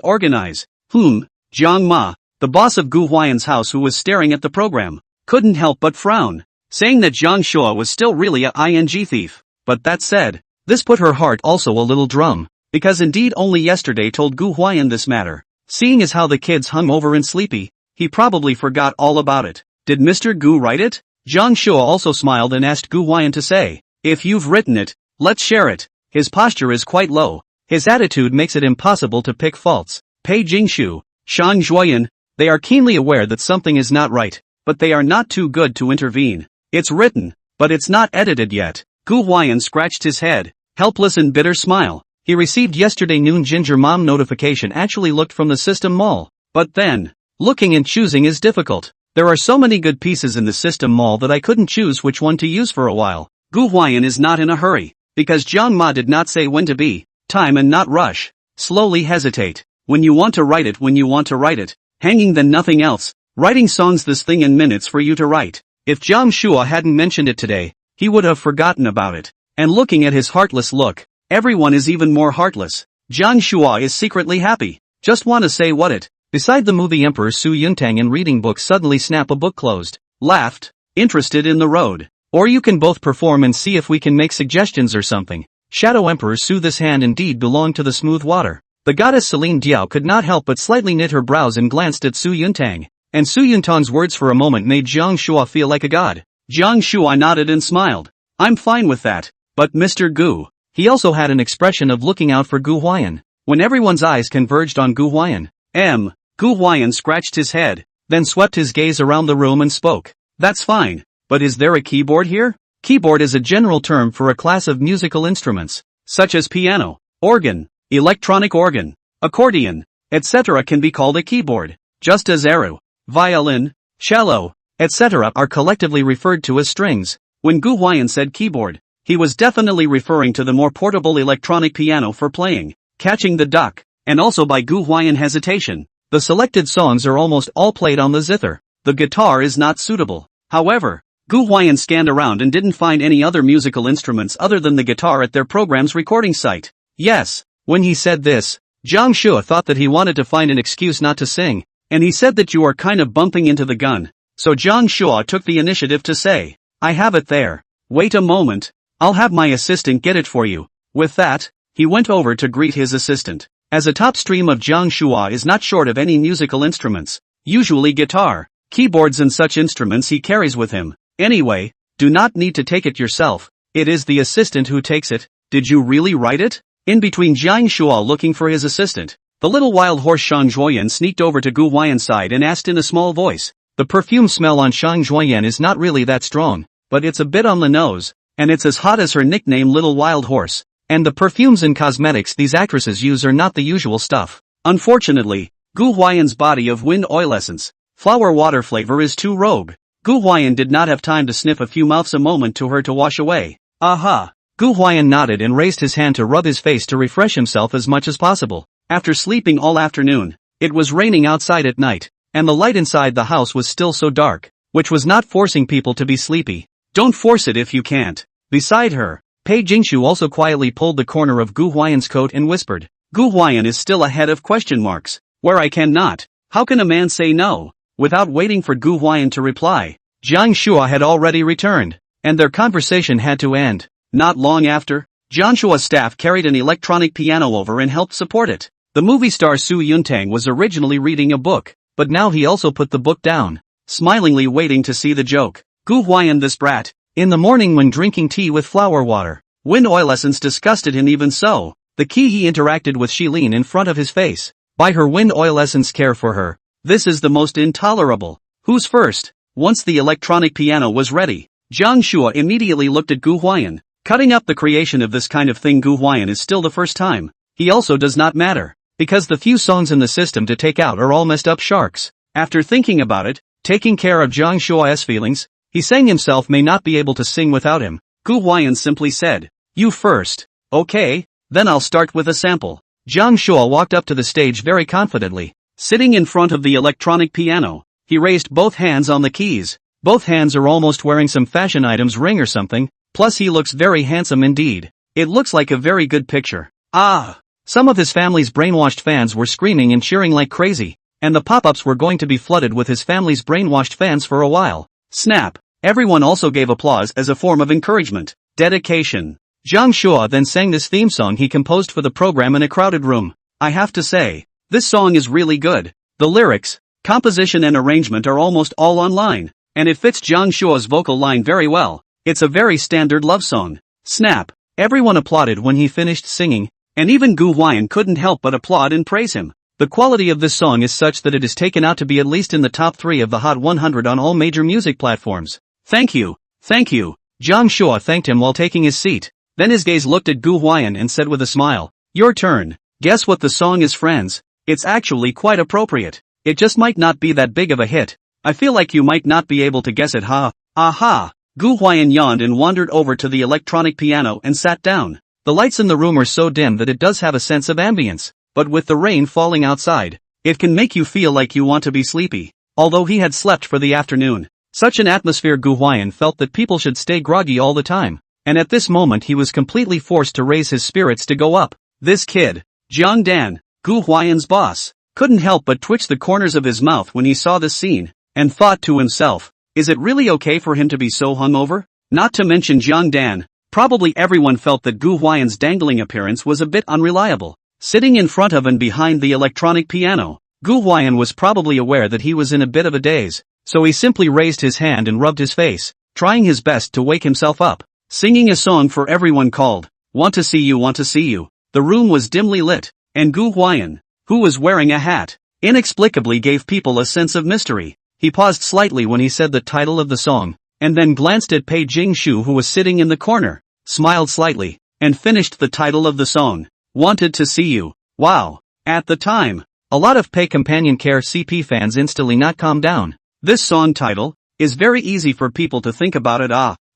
A: organize. Jiang Ma, the boss of Gu Huai'an's house, who was staring at the program, couldn't help but frown, saying that Jiang Shua was still really a thief. But that said, this put her heart also a little drum, because indeed only yesterday told Gu Huai'an this matter. Seeing as how the kid's hung over and sleepy, he probably forgot all about it. Did Mr. Gu write it? Jiang Shua also smiled and asked Gu Huai'an to say, if you've written it, let's share it. His posture is quite low. His attitude makes it impossible to pick faults. Pei Jingshu, Shang Zhuoyan, they are keenly aware that something is not right, but they are not too good to intervene. It's written, but it's not edited yet. Gu Huai'an scratched his head, helpless and bitter smile. He received yesterday noon Ginger Mom notification actually looked from the system mall. But then, looking and choosing is difficult. There are so many good pieces in the system mall that I couldn't choose which one to use for a while. Gu Huai'an is not in a hurry, because Jiang Ma did not say when to be, time and not rush. Slowly hesitate. When you want to write it, when you want to write it. Hanging than nothing else. Writing songs, this thing in minutes for you to write. If Jiang Shua hadn't mentioned it today, he would have forgotten about it. And looking at his heartless look, everyone is even more heartless. Jiang Shua is secretly happy. Just want to say what it. Beside the movie Emperor Su Yuntang and reading books, suddenly snap a book closed. Laughed. Interested in the road. Or you can both perform and see if we can make suggestions or something. Shadow Emperor Su, this hand indeed belonged to the smooth water. The goddess Celine Diao could not help but slightly knit her brows and glanced at Su Yuntang. And Su Yuntang's words for a moment made Jiang Shua feel like a god. Jiang Shua nodded and smiled. I'm fine with that. But Mr. Gu. He also had an expression of looking out for Gu Huai'an. When everyone's eyes converged on Gu Huai'an, Gu Huai'an scratched his head, then swept his gaze around the room and spoke. That's fine. But is there a keyboard here? Keyboard is a general term for a class of musical instruments, such as piano, organ, electronic organ, accordion, etc. can be called a keyboard, just as eru, violin, cello, etc. are collectively referred to as strings. When Gu Huai'an said keyboard, he was definitely referring to the more portable electronic piano for playing, catching the duck, and also by Gu Huai'an hesitation. The selected songs are almost all played on the zither. The guitar is not suitable. However, Gu Huai'an scanned around and didn't find any other musical instruments other than the guitar at their program's recording site. Yes, when he said this, Jiang Shua thought that he wanted to find an excuse not to sing, and he said that you are kind of bumping into the gun. So Jiang Shua took the initiative to say, I have it there. Wait a moment. I'll have my assistant get it for you. With that, he went over to greet his assistant. As a top stream of Jiang Shua is not short of any musical instruments, usually guitar, keyboards and such instruments he carries with him. Anyway, do not need to take it yourself. It is the assistant who takes it. Did you really write it? In between Jiang Shua looking for his assistant, the little wild horse Shang Zhuoyan sneaked over to Gu Huai'an's side and asked in a small voice. The perfume smell on Shang Zhuoyan is not really that strong, but it's a bit on the nose. And it's as hot as her nickname Little Wild Horse. And the perfumes and cosmetics these actresses use are not the usual stuff. Unfortunately, Gu Huai'an's body of wind oil essence, flower water flavor is too rogue. Gu Huai'an did not have time to sniff a few mouths a moment to her to wash away. Aha! Gu Huai'an nodded and raised his hand to rub his face to refresh himself as much as possible. After sleeping all afternoon, it was raining outside at night, and the light inside the house was still so dark, which was not forcing people to be sleepy. Don't force it if you can't. Beside her, Pei Jingshu also quietly pulled the corner of Gu Huai'an's coat and whispered, Gu Huai'an is still ahead of question marks. Where I cannot. How can a man say no? Without waiting for Gu Huai'an to reply, Jiang Shua had already returned, and their conversation had to end. Not long after, Jiang Shua's staff carried an electronic piano over and helped support it. The movie star Su Yuntang was originally reading a book, but now he also put the book down, smilingly waiting to see the joke. Gu Huai'an this brat. In the morning when drinking tea with flower water, wind oil essence disgusted him even so. The key he interacted with Shilin in front of his face. By her wind oil essence care for her. This is the most intolerable. Who's first? Once the electronic piano was ready, Jiang Shua immediately looked at Gu Huai'an. Cutting up the creation of this kind of thing Gu Huai'an is still the first time. He also does not matter, because the few songs in the system to take out are all messed up sharks. After thinking about it, taking care of Jiang Shua's feelings, he sang himself may not be able to sing without him. Gu Huai'an simply said, you first. Okay, then I'll start with a sample. Jiang Shua walked up to the stage very confidently. Sitting in front of the electronic piano, he raised both hands on the keys. Both hands are almost wearing some fashion items ring or something, plus he looks very handsome indeed. It looks like a very good picture. Ah! Some of his family's brainwashed fans were screaming and cheering like crazy, and the pop-ups were going to be flooded with his family's brainwashed fans for a while. Snap! Everyone also gave applause as a form of encouragement. Dedication. Jiang Shua then sang this theme song he composed for the program in a crowded room. I have to say, this song is really good. The lyrics, composition and arrangement are almost all online, and it fits Jiang Shua's vocal line very well. It's a very standard love song. Snap! Everyone applauded when he finished singing, and even Gu Huai'an couldn't help but applaud and praise him. The quality of this song is such that it is taken out to be at least in the top 3 of the Hot 100 on all major music platforms. Thank you. Thank you. Jiang Shua thanked him while taking his seat. Then his gaze looked at Gu Huai'an and said with a smile, your turn. Guess what the song is, friends? It's actually quite appropriate. It just might not be that big of a hit. I feel like you might not be able to guess it, huh? Aha! Gu Huai'an yawned and wandered over to the electronic piano and sat down. The lights in the room are so dim that it does have a sense of ambience, but with the rain falling outside, it can make you feel like you want to be sleepy. Although he had slept for the afternoon, such an atmosphere Gu Huai'an felt that people should stay groggy all the time. And at this moment he was completely forced to raise his spirits to go up. This kid, Jiang Dan, Gu Huai'an's boss, couldn't help but twitch the corners of his mouth when he saw this scene, and thought to himself, is it really okay for him to be so hungover? Not to mention Jiang Dan, probably everyone felt that Gu Huai'an's dangling appearance was a bit unreliable. Sitting in front of and behind the electronic piano, Gu Huai'an was probably aware that he was in a bit of a daze, so he simply raised his hand and rubbed his face, trying his best to wake himself up. Singing a song for everyone called, Want to See You, Want to See You. The room was dimly lit, and Gu Huai'an, who was wearing a hat, inexplicably gave people a sense of mystery. He paused slightly when he said the title of the song, and then glanced at Pei Jingshu who was sitting in the corner, smiled slightly, and finished the title of the song, Wanted to See You. Wow. At the time, a lot of Pei Companion Care CP fans instantly not calmed down. This song title is very easy for people to think about it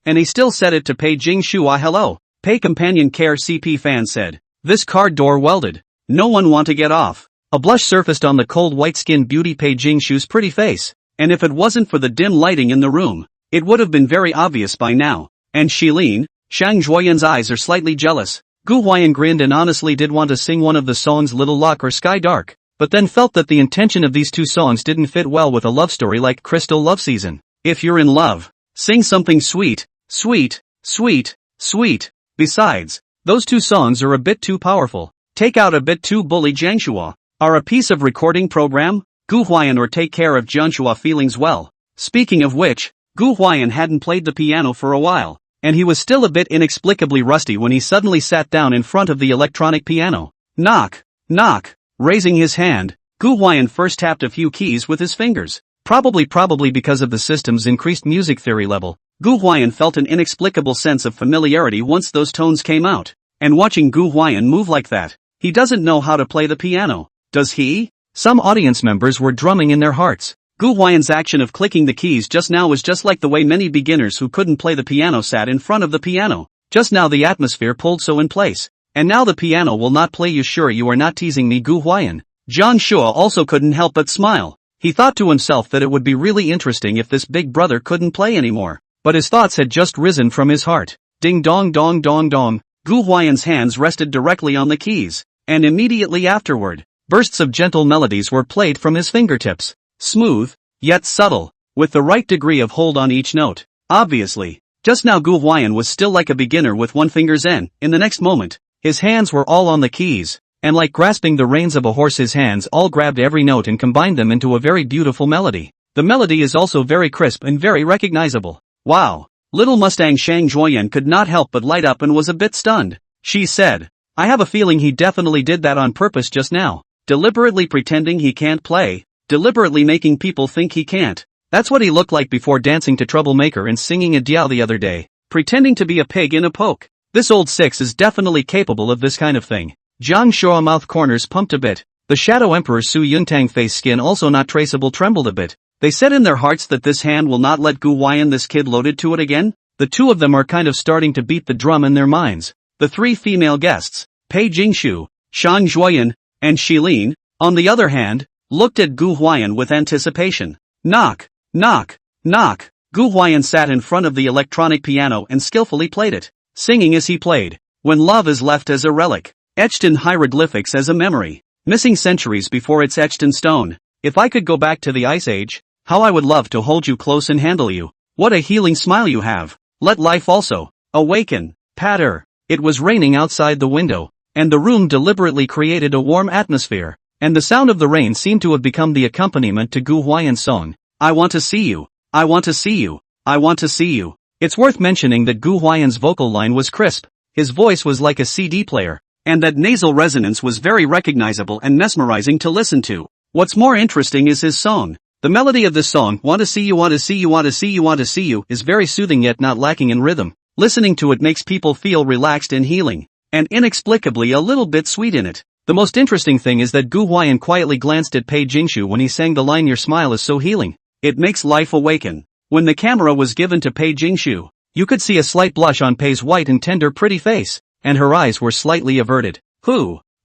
A: and he still said it to Pei Jingshu hello. Pei Companion Care CP fan said, this card door welded. No one want to get off. A blush surfaced on the cold white-skinned beauty Pei Jingshu's pretty face, and if it wasn't for the dim lighting in the room, it would have been very obvious by now. And Shilin, Shang Zhuoyan's eyes are slightly jealous. Gu Huai'an grinned and honestly did want to sing one of the songs Little Luck or Sky Dark, but then felt that the intention of these two songs didn't fit well with a love story like Crystal Love Season. If you're in love, sing something sweet, sweet, sweet, sweet. Besides, those two songs are a bit too powerful. Take out a bit too bully Jiangshua. Are a piece of recording program? Gu Huai'an or take care of Jiangshua feelings well. Speaking of which, Gu Huai'an hadn't played the piano for a while, and he was still a bit inexplicably rusty when he suddenly sat down in front of the electronic piano. Knock, knock. Raising his hand, Gu Huai'an first tapped a few keys with his fingers. Probably because of the system's increased music theory level, Gu Huai'an felt an inexplicable sense of familiarity once those tones came out. And watching Gu Huai'an move like that, he doesn't know how to play the piano, does he? Some audience members were drumming in their hearts. Gu Huai'an's action of clicking the keys just now was just like the way many beginners who couldn't play the piano sat in front of the piano. Just now the atmosphere pulled so in place. And now the piano will not play. You sure you are not teasing me, Gu Huai'an? Zhang Shua also couldn't help but smile. He thought to himself that it would be really interesting if this big brother couldn't play anymore. But his thoughts had just risen from his heart. Ding dong dong dong dong. Gu Huai'an's hands rested directly on the keys. And immediately afterward, bursts of gentle melodies were played from his fingertips. Smooth, yet subtle, with the right degree of hold on each note. Obviously, just now Gu Huai'an was still like a beginner with one finger's end. In the next moment, his hands were all on the keys, and like grasping the reins of a horse, his hands all grabbed every note and combined them into a very beautiful melody. The melody is also very crisp and very recognizable. Wow! Little Mustang Shang Zhuoyan could not help but light up and was a bit stunned. She said, I have a feeling he definitely did that on purpose just now. Deliberately pretending he can't play. Deliberately making people think he can't. That's what he looked like before dancing to Troublemaker and singing a Diao the other day. Pretending to be a pig in a poke. This old six is definitely capable of this kind of thing. Zhang Shua mouth corners pumped a bit. The Shadow Emperor Su Yuntang face skin also not traceable trembled a bit. They said in their hearts that this hand will not let Gu Huai'an, this kid loaded to it again. The two of them are kind of starting to beat the drum in their minds. The three female guests, Pei Jingshu, Shang Zhuoyan, and Shilin, on the other hand, looked at Gu Huai'an with anticipation. Knock, knock, knock. Gu Huai'an sat in front of the electronic piano and skillfully played it, singing as he played. When love is left as a relic, etched in hieroglyphics as a memory, missing centuries before it's etched in stone. If I could go back to the Ice Age, how I would love to hold you close and handle you. What a healing smile you have. Let life also awaken. Patter. It was raining outside the window, and the room deliberately created a warm atmosphere. And the sound of the rain seemed to have become the accompaniment to Gu Huai'an's song. I want to see you. I want to see you. I want to see you. It's worth mentioning that Gu Huai'an's vocal line was crisp. His voice was like a CD player, and that nasal resonance was very recognizable and mesmerizing to listen to. What's more interesting is his song. The melody of this song, want to see you, want to see you, want to see you, want to see you, is very soothing yet not lacking in rhythm. Listening to it makes people feel relaxed and healing, and inexplicably a little bit sweet in it. The most interesting thing is that Gu Huai'an quietly glanced at Pei Jingshu when he sang the line, your smile is so healing. It makes life awaken. When the camera was given to Pei Jingshu, you could see a slight blush on Pei's white and tender pretty face, and her eyes were slightly averted.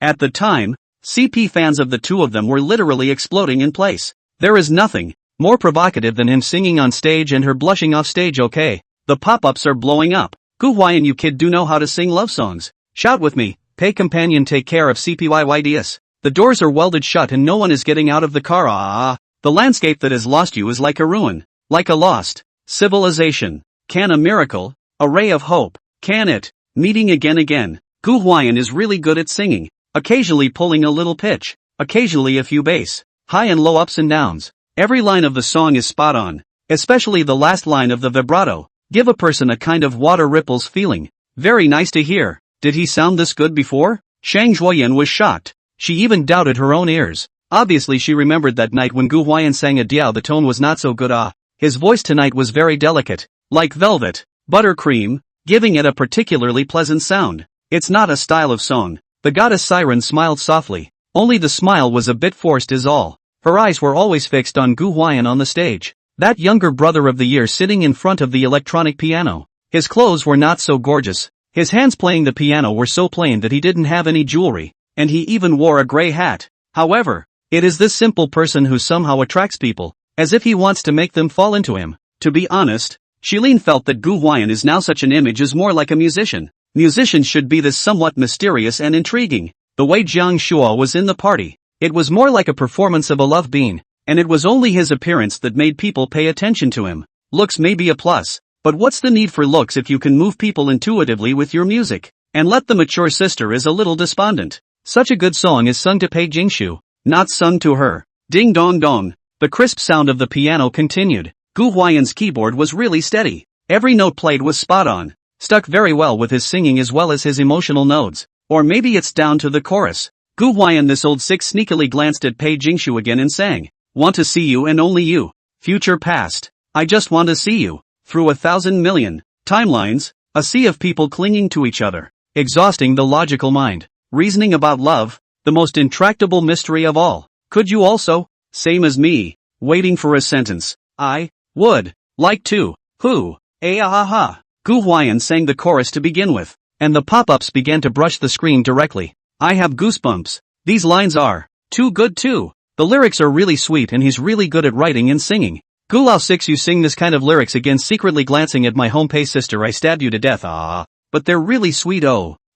A: At the time, CP fans of the two of them were literally exploding in place. There is nothing more provocative than him singing on stage and her blushing off stage. Okay, the pop-ups are blowing up. Gu Huai'an, you kid do know how to sing love songs. Shout with me. Pei companion, take care of CPYYDS. The doors are welded shut and no one is getting out of the car. The landscape that has lost you is like a ruin, like a lost civilization. Can a miracle, a ray of hope, can it, meeting again. Gu Huai'an is really good at singing, occasionally pulling a little pitch, occasionally a few bass, high and low ups and downs. Every line of the song is spot on, especially the last line of the vibrato. Give a person a kind of water ripples feeling. Very nice to hear. Did he sound this good before? Shang Zhuoyan was shocked. She even doubted her own ears. Obviously she remembered that night when Gu Huai'an sang a Diao, the tone was not so good. His voice tonight was very delicate, like velvet, buttercream, giving it a particularly pleasant sound. It's not a style of song. The goddess Siren smiled softly. Only the smile was a bit forced is all. Her eyes were always fixed on Gu Huai'an on the stage. That younger brother of the year sitting in front of the electronic piano. His clothes were not so gorgeous. His hands playing the piano were so plain that he didn't have any jewelry, and he even wore a gray hat. However, it is this simple person who somehow attracts people, as if he wants to make them fall into him. To be honest, Shilin felt that Gu Huai'an is now such an image is more like a musician. Musicians should be this somewhat mysterious and intriguing. The way Jiang Shua was in the party, it was more like a performance of a love bean, and it was only his appearance that made people pay attention to him. Looks may be a plus, but what's the need for looks if you can move people intuitively with your music? And let the mature sister is a little despondent. Such a good song is sung to Pei Jingshu, not sung to her. Ding dong dong. The crisp sound of the piano continued. Gu Huai'an's keyboard was really steady. Every note played was spot on. Stuck very well with his singing as well as his emotional nodes. Or maybe it's down to the chorus. Gu Huai'an, this old six, sneakily glanced at Pei Jingshu again and sang, want to see you and only you. Future past. I just want to see you. Through 1,000 million timelines, a sea of people clinging to each other. exhausting the logical mind. Reasoning about love, the most intractable mystery of all. Could you also? Same as me. Waiting for a sentence. I would like to. Who? Ah. Gu Huai'an sang the chorus to begin with, and the pop-ups began to brush the screen directly. I have goosebumps. These lines are too good too. The lyrics are really sweet and he's really good at writing and singing. Gu Lao 6 you sing this kind of lyrics again secretly glancing at my home Pei sister I stabbed you to death but they're really sweet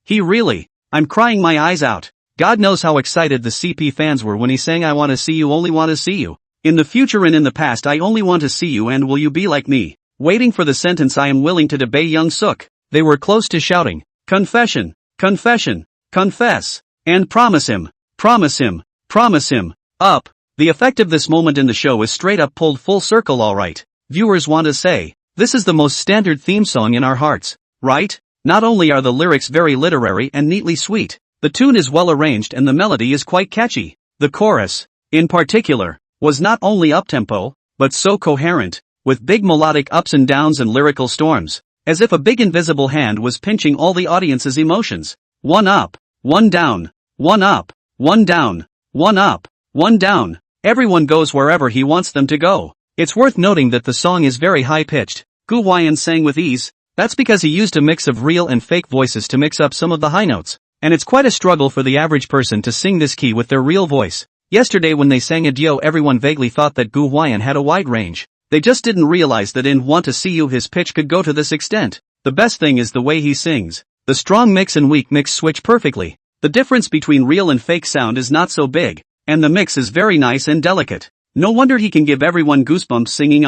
A: he really. I'm crying my eyes out. God knows how excited the CP fans were when he sang I wanna see you only wanna see you. In the future and in the past I only want to see you and will you be like me. Waiting for the sentence I am willing to debate Young Suk. They were close to shouting. Confession. Confession. Confess. And promise him. Promise him. Promise him. Up. The effect of this moment in the show is straight up pulled full circle alright. Viewers want to say, this is the most standard theme song in our hearts, right? Not only are the lyrics very literary and neatly sweet, the tune is well arranged and the melody is quite catchy. The chorus, in particular, was not only uptempo, but so coherent, with big melodic ups and downs and lyrical storms, as if a big invisible hand was pinching all the audience's emotions. One up, one down, one up, one down, one up, one down. Everyone goes wherever he wants them to go. It's worth noting that the song is very high-pitched. Gu Huai'an sang with ease. That's because he used a mix of real and fake voices to mix up some of the high notes. And it's quite a struggle for the average person to sing this key with their real voice. Yesterday when they sang Adieu everyone vaguely thought that Gu Huai'an had a wide range. They just didn't realize that in Want to See You his pitch could go to this extent. The best thing is the way he sings. The strong mix and weak mix switch perfectly. The difference between real and fake sound is not so big. And the mix is very nice and delicate. No wonder he can give everyone goosebumps singing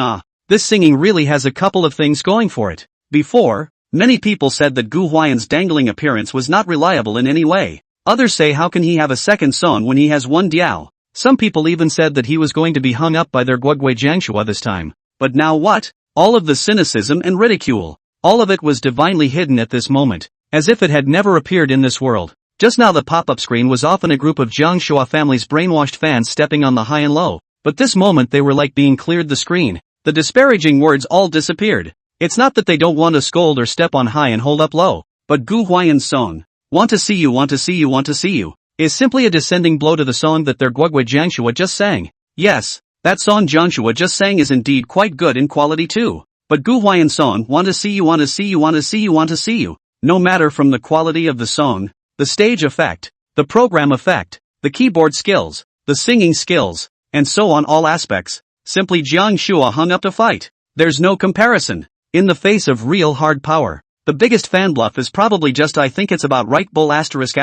A: This singing really has a couple of things going for it. Before, many people said that Gu Huai'an's dangling appearance was not reliable in any way. Others say how can he have a second song when he has one diao? Some people even said that he was going to be hung up by their Gu Huai'an this time. But now what? All of the cynicism and ridicule. All of it was divinely hidden at this moment, as if it had never appeared in this world. Just now the pop-up screen was often a group of Jiangshua family's brainwashed fans stepping on the high and low, but this moment they were like being cleared the screen. The disparaging words all disappeared. It's not that they don't want to scold or step on high and hold up low, but Gu Huai'an's song, Want to See You, Want to See You, Want to See You, is simply a descending blow to the song that their Guogui Jiangshua just sang. Yes, that song Jiangshua just sang is indeed quite good in quality too, but Gu Huai'an's song, Want to See You, Want to See You, Want to See You, Want to See You, no matter from the quality of the song, the stage effect, the program effect, the keyboard skills, the singing skills, and so on all aspects, simply Jiangshua hung up to fight. There's no comparison. In the face of real hard power, the biggest fan bluff is probably just I think it's about right bull asterisk.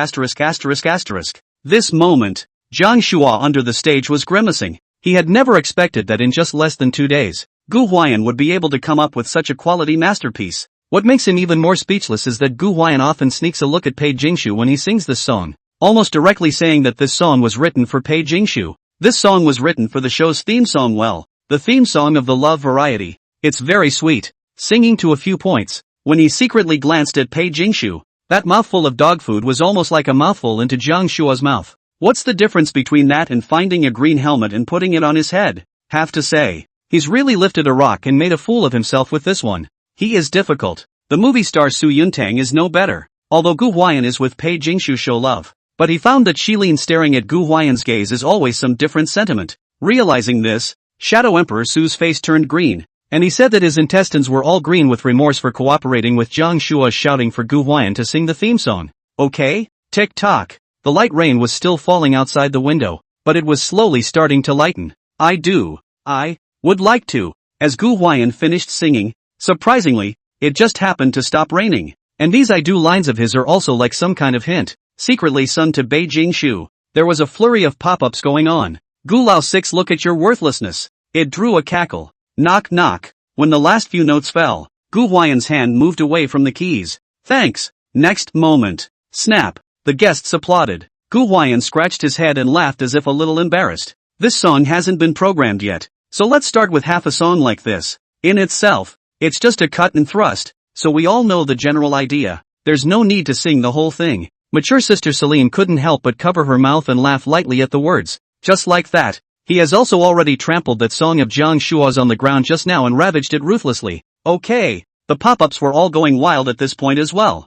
A: This moment, Jiangshua under the stage was grimacing. He had never expected that in just less than 2 days, Gu Huai'an would be able to come up with such a quality masterpiece. What makes him even more speechless is that Gu Huai'an often sneaks a look at Pei Jingshu when he sings this song, almost directly saying that this song was written for Pei Jingshu. This song was written for the show's theme song the theme song of the love variety. It's very sweet, singing to a few points. When he secretly glanced at Pei Jingshu, that mouthful of dog food was almost like a mouthful into Jiangshua's mouth. What's the difference between that and finding a green helmet and putting it on his head? Have to say, he's really lifted a rock and made a fool of himself with this one. He is difficult. The movie star Su Yuntang is no better, although Gu Huai'an is with Pei Jingshu show love. But he found that Shilin staring at Gu Huai'an's gaze is always some different sentiment. Realizing this, Shadow Emperor Su's face turned green, and he said that his intestines were all green with remorse for cooperating with Jiang Shua shouting for Gu Huai'an to sing the theme song. Okay? Tick-tock. The light rain was still falling outside the window, but it was slowly starting to lighten. I would like to. As Gu Huai'an finished singing, surprisingly, it just happened to stop raining. And these I do lines of his are also like some kind of hint, secretly sung to Pei Jingshu. There was a flurry of pop-ups going on. Gu Lao 6 look at your worthlessness. It drew a cackle. Knock knock. When the last few notes fell, Gu Huai'an's hand moved away from the keys. Thanks. Next moment. Snap. The guests applauded. Gu Huai'an scratched his head and laughed as if a little embarrassed. This song hasn't been programmed yet, so let's start with half a song like this. In itself, it's just a cut and thrust, so we all know the general idea. There's no need to sing the whole thing. Mature sister Celine couldn't help but cover her mouth and laugh lightly at the words. Just like that. He has also already trampled that song of Jiang Shua's on the ground just now and ravaged it ruthlessly. Okay. The pop-ups were all going wild at this point as well.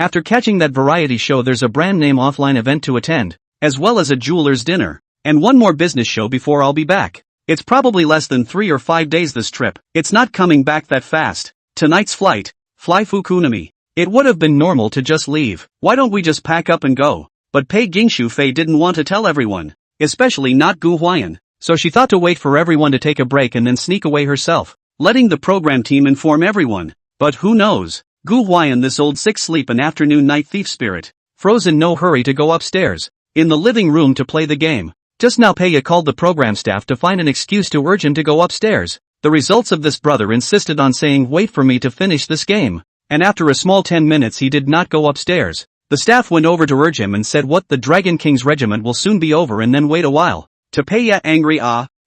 A: After catching that variety show, there's a brand name offline event to attend, as well as a jeweler's dinner, and one more business show before I'll be back. It's probably less than 3 or 5 days this trip. It's not coming back that fast. Tonight's flight, fly Fukunami. It would have been normal to just leave. Why don't we just pack up and go? But Pei Jingshu Fei didn't want to tell everyone, especially not Gu Huai'an, so she thought to wait for everyone to take a break and then sneak away herself, letting the program team inform everyone. But who knows? Gu Huai'an, this old sick sleep and afternoon night thief spirit, froze in no hurry to go upstairs, in the living room to play the game. Just now Pei called the program staff to find an excuse to urge him to go upstairs. The results of this brother insisted on saying, "Wait for me to finish this game." And after a small 10 minutes he did not go upstairs. The staff went over to urge him and said, "What, the Dragon King's regiment will soon be over, and then wait a while." To Pei, angry,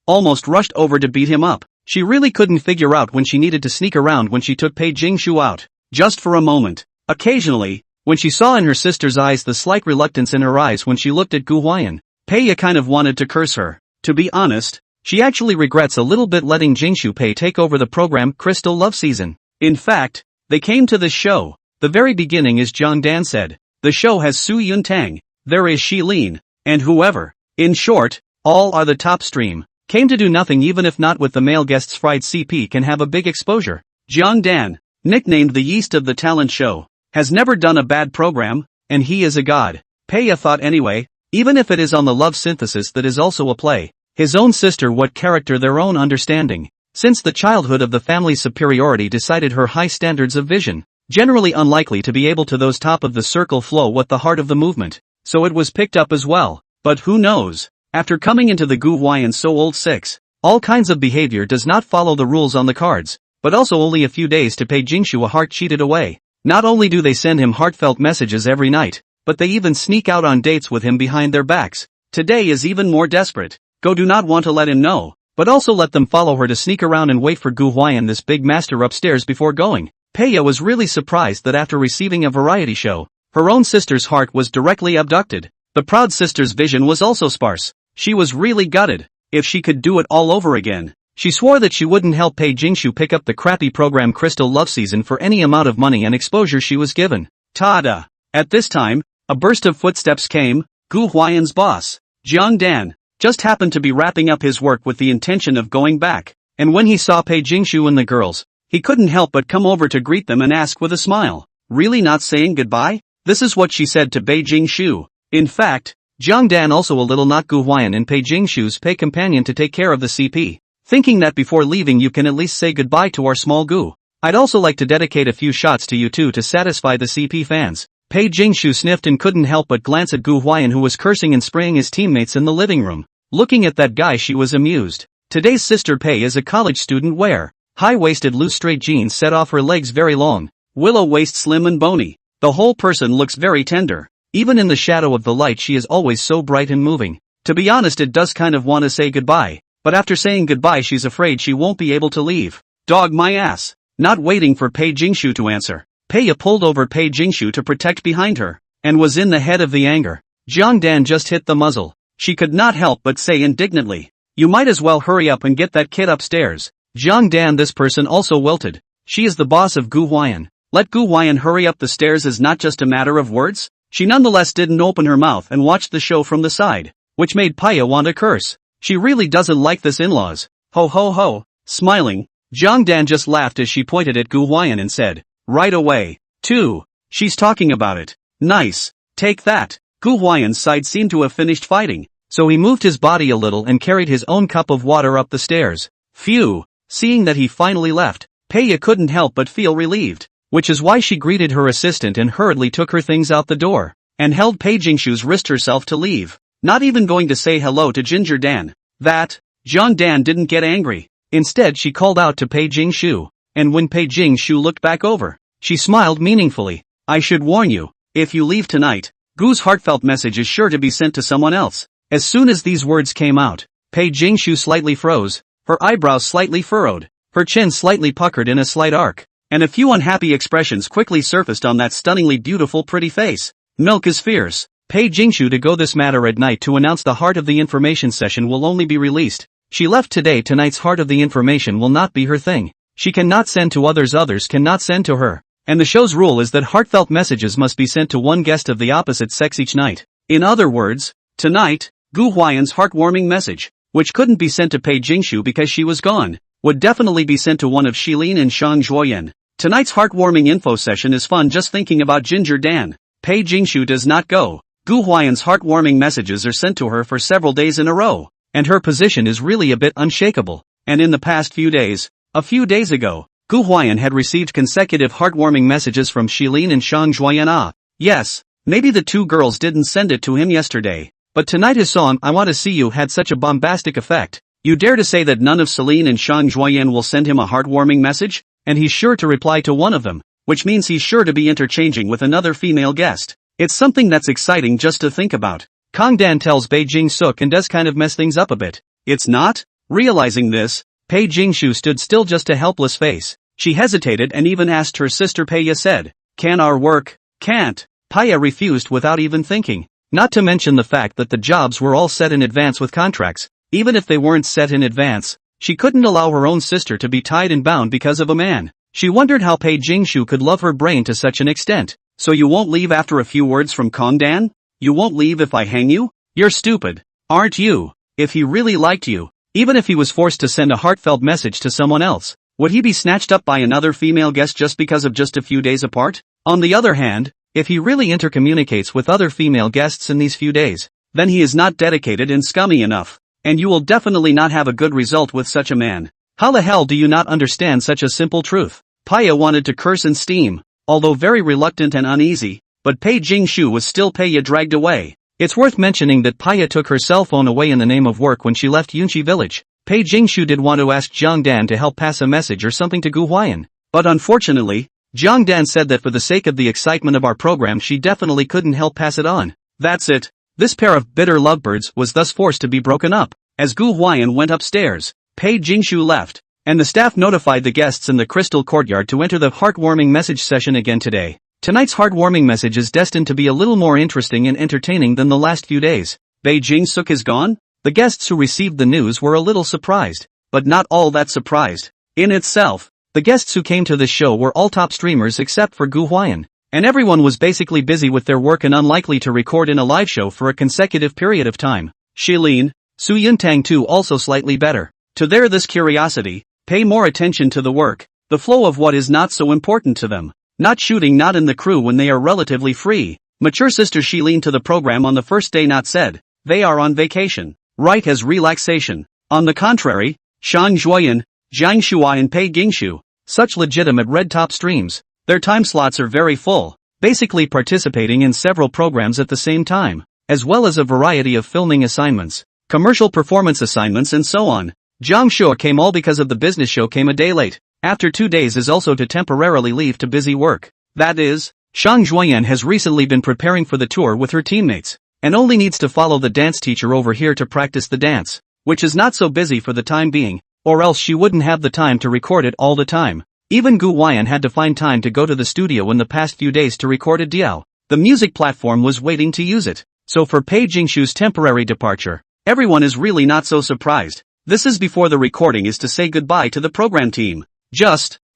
A: almost rushed over to beat him up. She really couldn't figure out when she needed to sneak around when she took Pei Jingshu out. Just for a moment. Occasionally, when she saw in her sister's eyes the slight reluctance in her eyes when she looked at Gu Huai'an, Pei kind of wanted to curse her. To be honest, she actually regrets a little bit letting Jingshu Pei take over the program Crystal Love Season. In fact, they came to this show. The very beginning, as Jiang Dan said, the show has Su Yun Tang, there is Shi Lin, and whoever. In short, all are the top stream. Came to do nothing, even if not with the male guests. Fried CP can have a big exposure. Jiang Dan, nicknamed the yeast of the talent show, has never done a bad program, and he is a god. Pei thought anyway, even if it is on the love synthesis that is also a play. His own sister, what character, their own understanding. Since the childhood of the family's superiority decided her high standards of vision, generally unlikely to be able to those top of the circle flow what the heart of the movement, so it was picked up as well. But who knows? After coming into the Gu Huai'an so old 6, all kinds of behavior does not follow the rules on the cards, but also only a few days to Pei Jingshu a heart cheated away. Not only do they send him heartfelt messages every night, but they even sneak out on dates with him behind their backs. Today is even more desperate. Go do not want to let him know, but also let them follow her to sneak around and wait for Gu Huai'an, this big master, upstairs before going. Pei was really surprised that after receiving a variety show, her own sister's heart was directly abducted. The proud sister's vision was also sparse. She was really gutted. If she could do it all over again, she swore that she wouldn't help Pei Jingshu pick up the crappy program Crystal Love Season for any amount of money and exposure she was given. Ta-da! At this time, a burst of footsteps came. Gu Huai'an's boss, Jiang Dan, just happened to be wrapping up his work with the intention of going back, and when he saw Pei Jingshu and the girls, he couldn't help but come over to greet them and ask with a smile, "Really not saying goodbye?" This is what she said to Pei Jingshu. In fact, Jiang Dan also a little not Gu Huai'an and Pei Jingshu's Pei companion to take care of the CP, thinking that before leaving you can at least say goodbye to our small Gu. I'd also like to dedicate a few shots to you two to satisfy the CP fans. Pei Jingshu sniffed and couldn't help but glance at Gu Huai'an, who was cursing and spraying his teammates in the living room. Looking at that guy, she was amused. Today's sister Pei is a college student. Wear high-waisted loose straight jeans set off her legs very long, willow waist slim and bony. The whole person looks very tender. Even in the shadow of the light she is always so bright and moving. To be honest, it does kind of want to say goodbye, but after saying goodbye she's afraid she won't be able to leave. Dog my ass. Not waiting for Pei Jingshu to answer, Pei pulled over Pei Jingshu to protect behind her, and was in the head of the anger. Jiang Dan just hit the muzzle. She could not help but say indignantly, "You might as well hurry up and get that kid upstairs." Jiang Dan, this person also wilted. She is the boss of Gu Huai'an. Let Gu Huai'an hurry up the stairs is not just a matter of words. She nonetheless didn't open her mouth and watched the show from the side, which made Pei want to curse. She really doesn't like this in-laws. Ho ho ho. Smiling, Jiang Dan just laughed as she pointed at Gu Huai'an and said, "Right away. 2. She's talking about it. Nice. Take that." Gu Huai'an's side seemed to have finished fighting, so he moved his body a little and carried his own cup of water up the stairs. Phew. Seeing that he finally left, Pei couldn't help but feel relieved, which is why she greeted her assistant and hurriedly took her things out the door, and held Pei Jingshu's wrist herself to leave, not even going to say hello to Ginger Dan. That, Jiang Dan didn't get angry. Instead she called out to Pei Jingshu, and when Pei Jingshu looked back over, she smiled meaningfully. "I should warn you, if you leave tonight, Gu's heartfelt message is sure to be sent to someone else." As soon as these words came out, Pei Jingshu slightly froze, her eyebrows slightly furrowed, her chin slightly puckered in a slight arc, and a few unhappy expressions quickly surfaced on that stunningly beautiful pretty face. Milk is fierce. Pei Jingshu to go this matter at night to announce the Heart of the Information session will only be released. She left today. Tonight's Heart of the Information will not be her thing. She cannot send to others, others cannot send to her. and the show's rule is that heartfelt messages must be sent to one guest of the opposite sex each night. In other words, tonight, Gu Huai'an's heartwarming message, which couldn't be sent to Pei Jingshu because she was gone, would definitely be sent to one of Shilin and Shang Zhuoyan. Tonight's heartwarming info session is fun just thinking about Ginger Dan. Pei Jingshu does not go. Gu Huai'an's heartwarming messages are sent to her for several days in a row, and her position is really a bit unshakable. And in the past few days, a few days ago, Gu Huai'an had received consecutive heartwarming messages from Shilin and Shang Zhuoyan. Yes, maybe the two girls didn't send it to him yesterday, but tonight his song I Want to See You had such a bombastic effect. You dare to say that none of Celine and Shang Zhuoyan will send him a heartwarming message? And he's sure to reply to one of them, which means he's sure to be interchanging with another female guest. It's something that's exciting just to think about. Kang Dan tells Pei Jingshu and does kind of mess things up a bit. It's not? Realizing this, Pei Jingshu stood still, just a helpless face. She hesitated and even asked her sister Pei said, "Can our work?" "Can't." Pei refused without even thinking. Not to mention the fact that the jobs were all set in advance with contracts. Even if they weren't set in advance, she couldn't allow her own sister to be tied and bound because of a man. She wondered how Pei Jingshu could love her brain to such an extent. "So you won't leave after a few words from Kang Dan? You won't leave if I hang you? You're stupid, aren't you? If he really liked you, even if he was forced to send a heartfelt message to someone else, would he be snatched up by another female guest just because of just a few days apart? On the other hand, if he really intercommunicates with other female guests in these few days, then he is not dedicated and scummy enough. And you will definitely not have a good result with such a man. How the hell do you not understand such a simple truth?" Pei wanted to curse and steam, although very reluctant and uneasy, but Pei Jingshu was still dragged away. It's worth mentioning that Pei took her cell phone away in the name of work when she left Yunqi village. Pei Jingshu did want to ask Jiang Dan to help pass a message or something to Gu Huai'an, but unfortunately, Jiang Dan said that for the sake of the excitement of our program she definitely couldn't help pass it on. That's it. This pair of bitter lovebirds was thus forced to be broken up. As Gu Huai'an went upstairs, Pei Jingshu left, and the staff notified the guests in the crystal courtyard to enter the heartwarming message session again today. Tonight's heartwarming message is destined to be a little more interesting and entertaining than the last few days. Pei Jingshu is gone? The guests who received the news were a little surprised, but not all that surprised. In itself, the guests who came to this show were all top streamers except for Gu Huai'an, and everyone was basically busy with their work and unlikely to record in a live show for a consecutive period of time. Shilin, Su Yuntang too also slightly better. To their this curiosity, pay more attention to the work, the flow of what is not so important to them. Not shooting, not in the crew when they are relatively free. Mature sister Shilin to the program on the first day not said, they are on vacation. Right as relaxation. On the contrary, Shang Zhuoyan, Jiang Shuai and Pei Jingshu, such legitimate red top streams. Their time slots are very full, basically participating in several programs at the same time, as well as a variety of filming assignments, commercial performance assignments and so on. Jiang Shuai came all because of the business show came a day late. After 2 days is also to temporarily leave to busy work. That is, Shang Zhuoyan has recently been preparing for the tour with her teammates, and only needs to follow the dance teacher over here to practice the dance, which is not so busy for the time being, or else she wouldn't have the time to record it all the time. Even Gu Huai'an had to find time to go to the studio in the past few days to record a Diao. The music platform was waiting to use it. So for Pei Jingshu's temporary departure, everyone is really not so surprised. This is before the recording is to say goodbye to the program team.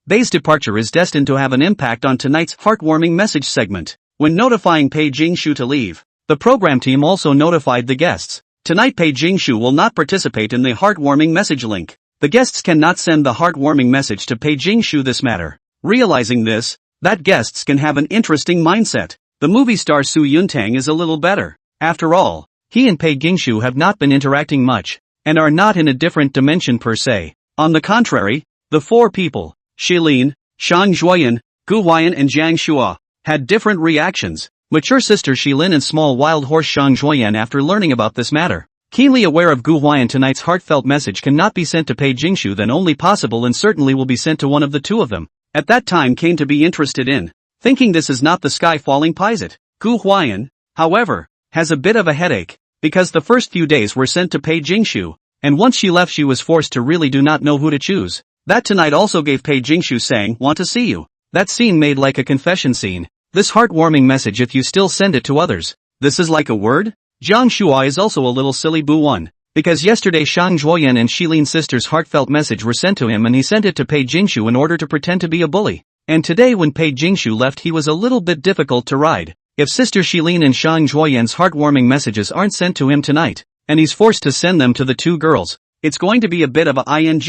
A: Pei's departure is destined to have an impact on tonight's heartwarming message segment. When notifying Pei Jingshu to leave, the program team also notified the guests. Tonight Pei Jingshu will not participate in the heartwarming message link. The guests cannot send the heartwarming message to Pei Jingshu this matter. Realizing this, that guests can have an interesting mindset. The movie star Su Yuntang is a little better. After all, he and Pei Jingshu have not been interacting much, and are not in a different dimension per se. On the contrary, the four people, Shilin, Shang Zhuoyan, Gu Huai'an and Jiang Shuai, had different reactions. Mature sister Shilin and small wild horse Shang Zhuoyan after learning about this matter. Keenly aware of Gu Huai'an, tonight's heartfelt message cannot be sent to Pei Jingshu, then only possible and certainly will be sent to one of the two of them. At that time came to be interested in, thinking this is not the sky falling pies it. Gu Huai'an, however, has a bit of a headache, because the first few days were sent to Pei Jingshu, and once she left she was forced to really do not know who to choose. That tonight also gave Pei Jingshu saying, want to see you. That scene made like a confession scene. This heartwarming message if you still send it to others. This is like a word? Jiang Shuai is also a little silly boo one, because yesterday Shang Zhuoyan and Shilin's sister's heartfelt message were sent to him and he sent it to Pei Jingshu in order to pretend to be a bully. And today when Pei Jingshu left he was a little bit difficult to ride. If Sister Shilin and Shang Huai'an's heartwarming messages aren't sent to him tonight, and he's forced to send them to the two girls, it's going to be a bit of a ing.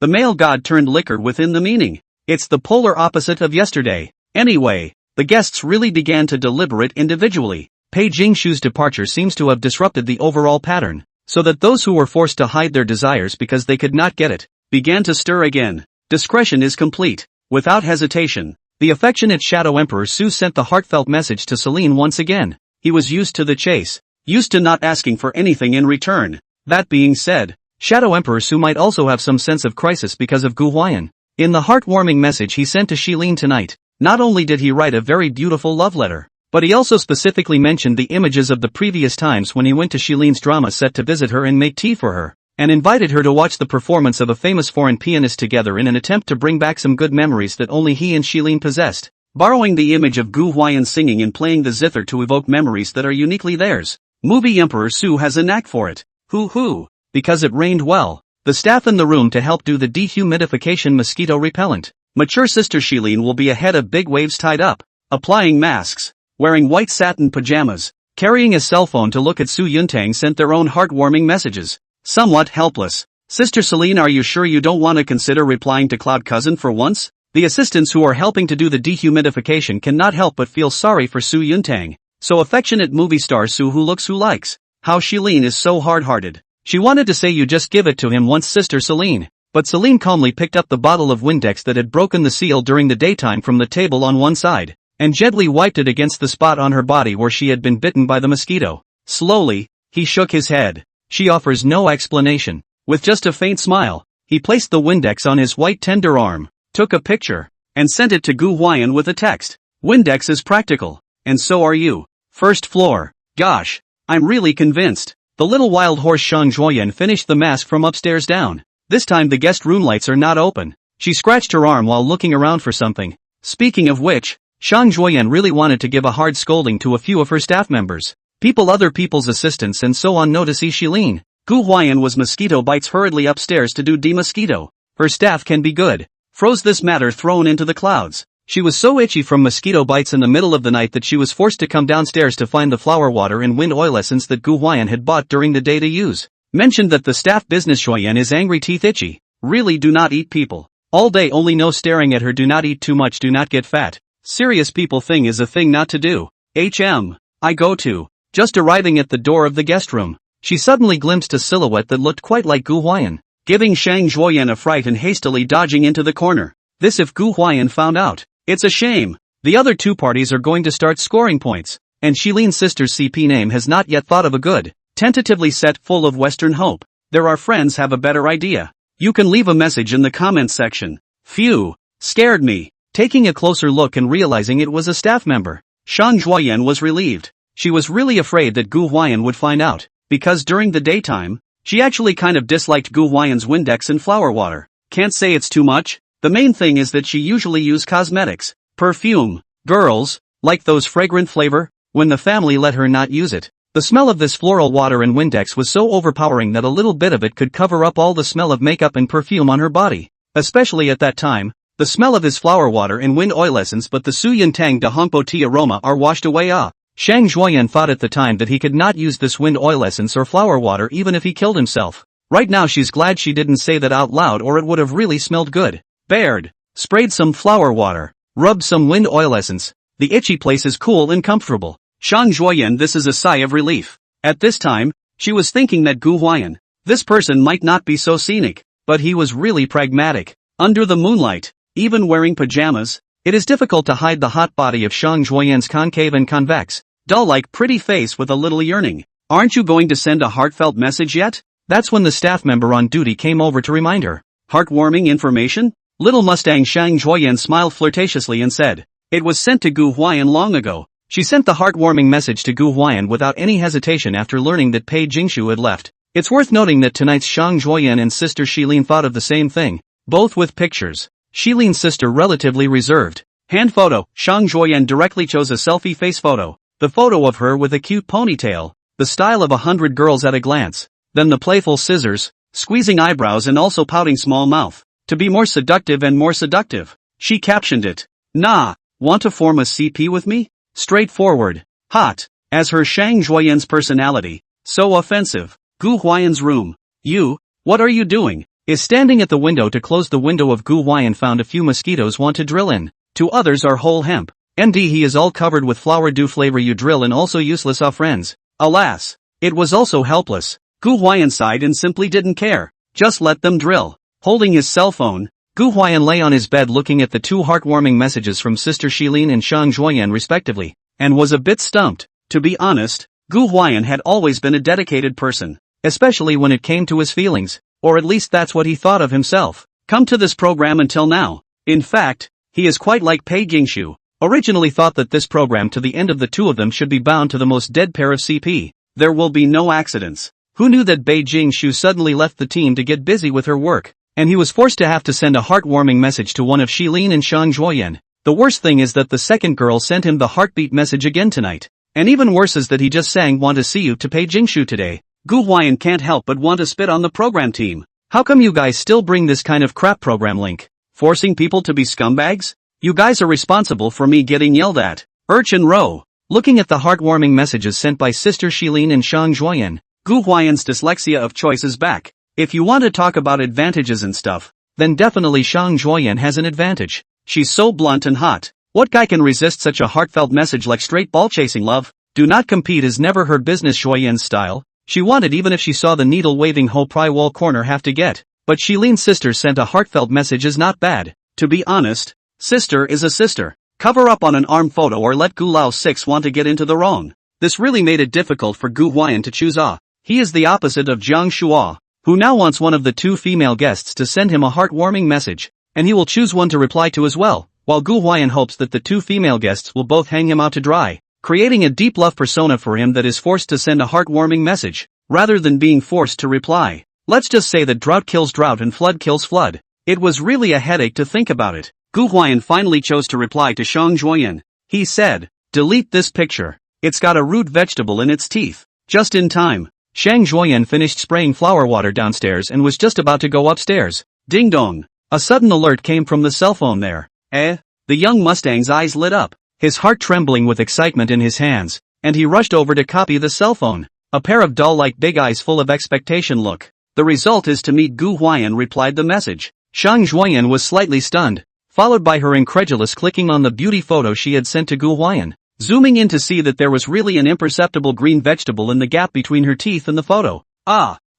A: The male god turned liquor within the meaning. It's the polar opposite of yesterday. Anyway, the guests really began to deliberate individually. Pei Jingshu's departure seems to have disrupted the overall pattern, so that those who were forced to hide their desires because they could not get it, began to stir again. Discretion is complete. Without hesitation, the affectionate Shadow Emperor Su sent the heartfelt message to Celine once again. He was used to the chase, used to not asking for anything in return. That being said, Shadow Emperor Su might also have some sense of crisis because of Gu Huai'an. In the heartwarming message he sent to Shilin tonight, not only did he write a very beautiful love letter, but he also specifically mentioned the images of the previous times when he went to Shilin's drama set to visit her and make tea for her, and invited her to watch the performance of a famous foreign pianist together in an attempt to bring back some good memories that only he and Shilin possessed, borrowing the image of Gu Huai'an singing and playing the zither to evoke memories that are uniquely theirs. Movie Emperor Su has a knack for it. Hoo. Because it rained well, the staff in the room to help do the dehumidification mosquito repellent. Mature Sister Shilin will be ahead of big waves tied up, applying masks, wearing white satin pajamas, carrying a cell phone to look at Su Yuntang sent their own heartwarming messages. Somewhat helpless. Sister Celine, are you sure you don't want to consider replying to Cloud Cousin for once? The assistants who are helping to do the dehumidification cannot help but feel sorry for Su Yuntang. So affectionate movie star Su who looks who likes. How Shilin is so hard-hearted. She wanted to say you just give it to him once, Sister Celine. But Celine calmly picked up the bottle of Windex that had broken the seal during the daytime from the table on one side, and gently wiped it against the spot on her body where she had been bitten by the mosquito. Slowly, he shook his head. She offers no explanation. With just a faint smile, he placed the Windex on his white tender arm, took a picture, and sent it to Gu Huai'an with a text. Windex is practical, and so are you. First floor. Gosh, I'm really convinced. The little wild horse Shang Huai'an finished the mask from upstairs down. This time the guest room lights are not open. She scratched her arm while looking around for something. Speaking of which, Shang Huai'an really wanted to give a hard scolding to a few of her staff members. Other people's assistants and so on. Notice Shilin. Gu Huai'an was mosquito bites hurriedly upstairs to do de-mosquito. Her staff can be good. Froze this matter thrown into the clouds. She was so itchy from mosquito bites in the middle of the night that she was forced to come downstairs to find the flower water and wind oil essence that Gu Huai'an had bought during the day to use. Mentioned that the staff business Huai'an is angry, teeth itchy. Really do not eat people. All day only no staring at her. Do not eat too much, do not get fat. Serious people thing is a thing not to do. I go to. Just arriving at the door of the guest room, she suddenly glimpsed a silhouette that looked quite like Gu Huai'an, giving Shang Huai'an a fright and hastily dodging into the corner. This if Gu Huai'an found out. It's a shame. The other two parties are going to start scoring points, and Shilin's sister's CP name has not yet thought of a good, tentatively set full of Western hope. There are friends have a better idea. You can leave a message in the comments section. Phew, scared me. Taking a closer look and realizing it was a staff member, Shang Huai'an was relieved. She was really afraid that Gu Huai'an would find out, because during the daytime, she actually kind of disliked Gu Huai'an's Windex and flower water. Can't say it's too much. The main thing is that she usually use cosmetics, perfume. Girls like those fragrant flavor. When the family let her not use it, the smell of this floral water and Windex was so overpowering that a little bit of it could cover up all the smell of makeup and perfume on her body. Especially at that time, the smell of his flower water and wind oil essence but the Su Yuntang de Hongpo tea aroma are washed away. Shang Huai'an thought at the time that he could not use this wind oil essence or flower water even if he killed himself. Right now she's glad she didn't say that out loud or it would have really smelled good. Bared, sprayed some flower water, rubbed some wind oil essence. The itchy place is cool and comfortable. Shang Huai'an, this is a sigh of relief. At this time, she was thinking that Gu Huai'an, this person might not be so scenic, but he was really pragmatic. Under the moonlight, even wearing pajamas, it is difficult to hide the hot body of Shang Huai'an's concave and convex, doll-like pretty face with a little yearning. Aren't you going to send a heartfelt message yet? That's when the staff member on duty came over to remind her. Heartwarming information? Little Mustang Shang Huai'an smiled flirtatiously and said, it was sent to Gu Huai'an long ago. She sent the heartwarming message to Gu Huai'an without any hesitation after learning that Pei Jingshu had left. It's worth noting that tonight's Shang Huai'an and sister Shilin thought of the same thing, both with pictures. Shilin's sister relatively reserved. Hand photo, Shang Huai'an directly chose a selfie face photo. The photo of her with a cute ponytail, the style of 100 girls at a glance. Then the playful scissors, squeezing eyebrows and also pouting small mouth. To be more seductive and more seductive. She captioned it, Nah, want to form a CP with me? Straightforward. Hot. As her Shang Zhuoyan's personality. So offensive. Gu Huai'an's room. You, what are you doing? Is standing at the window to close the window of Gu Huai'an found a few mosquitoes want to drill in. To others are whole hemp. MD he is all covered with flower do flavor you drill in also useless friends. Alas. It was also helpless. Gu Huai'an sighed and simply didn't care. Just let them drill. Holding his cell phone, Gu Huai'an lay on his bed looking at the two heartwarming messages from Sister Shilin and Shang Zhuoyan respectively, and was a bit stumped. To be honest, Gu Huai'an had always been a dedicated person, especially when it came to his feelings, or at least that's what he thought of himself. Come to this program until now. In fact, he is quite like Pei Jingshu. Originally thought that this program to the end of the two of them should be bound to the most dead pair of CP. There will be no accidents. Who knew that Pei Jingshu suddenly left the team to get busy with her work, and he was forced to have to send a heartwarming message to one of Shilin and Shang Zhuoyan. The worst thing is that the second girl sent him the heartbeat message again tonight. And even worse is that he just sang want to see you to Pei Jingshu today. Gu Huai'an can't help but want to spit on the program team. How come you guys still bring this kind of crap program link? Forcing people to be scumbags? You guys are responsible for me getting yelled at. Urchin row. Looking at the heartwarming messages sent by Sister Shilin and Shang Zhuoyan, Gu Huai'an's dyslexia of choice is back. If you want to talk about advantages and stuff, then definitely Shang Zhuoyan has an advantage. She's so blunt and hot. What guy can resist such a heartfelt message like straight ball chasing love? Do not compete is never her business Zhuoyan's style. She wanted even if she saw the needle waving Ho Pry wall corner have to get. But Shilin's sister sent a heartfelt message is not bad. To be honest, sister is a sister. Cover up on an arm photo or let Gu Lao 6 want to get into the wrong. This really made it difficult for Gu Huai'an to choose He is the opposite of Jiang Shua, who now wants one of the two female guests to send him a heartwarming message, and he will choose one to reply to as well, while Gu Huai'an hopes that the two female guests will both hang him out to dry, creating a deep love persona for him that is forced to send a heartwarming message, rather than being forced to reply. Let's just say that drought kills drought and flood kills flood. It was really a headache to think about it. Gu Huai'an finally chose to reply to Shang Zhuoyan. He said, delete this picture. It's got a root vegetable in its teeth. Just in time. Shang Zhuoyan finished spraying flower water downstairs and was just about to go upstairs. Ding dong. A sudden alert came from the cell phone there. The young Mustang's eyes lit up, his heart trembling with excitement in his hands, and he rushed over to copy the cell phone. A pair of doll-like big eyes full of expectation look. The result is to meet Gu Huai'an replied the message. Shang Zhuoyan was slightly stunned, followed by her incredulous clicking on the beauty photo she had sent to Gu Huai'an. Zooming in to see that there was really an imperceptible green vegetable in the gap between her teeth and the photo.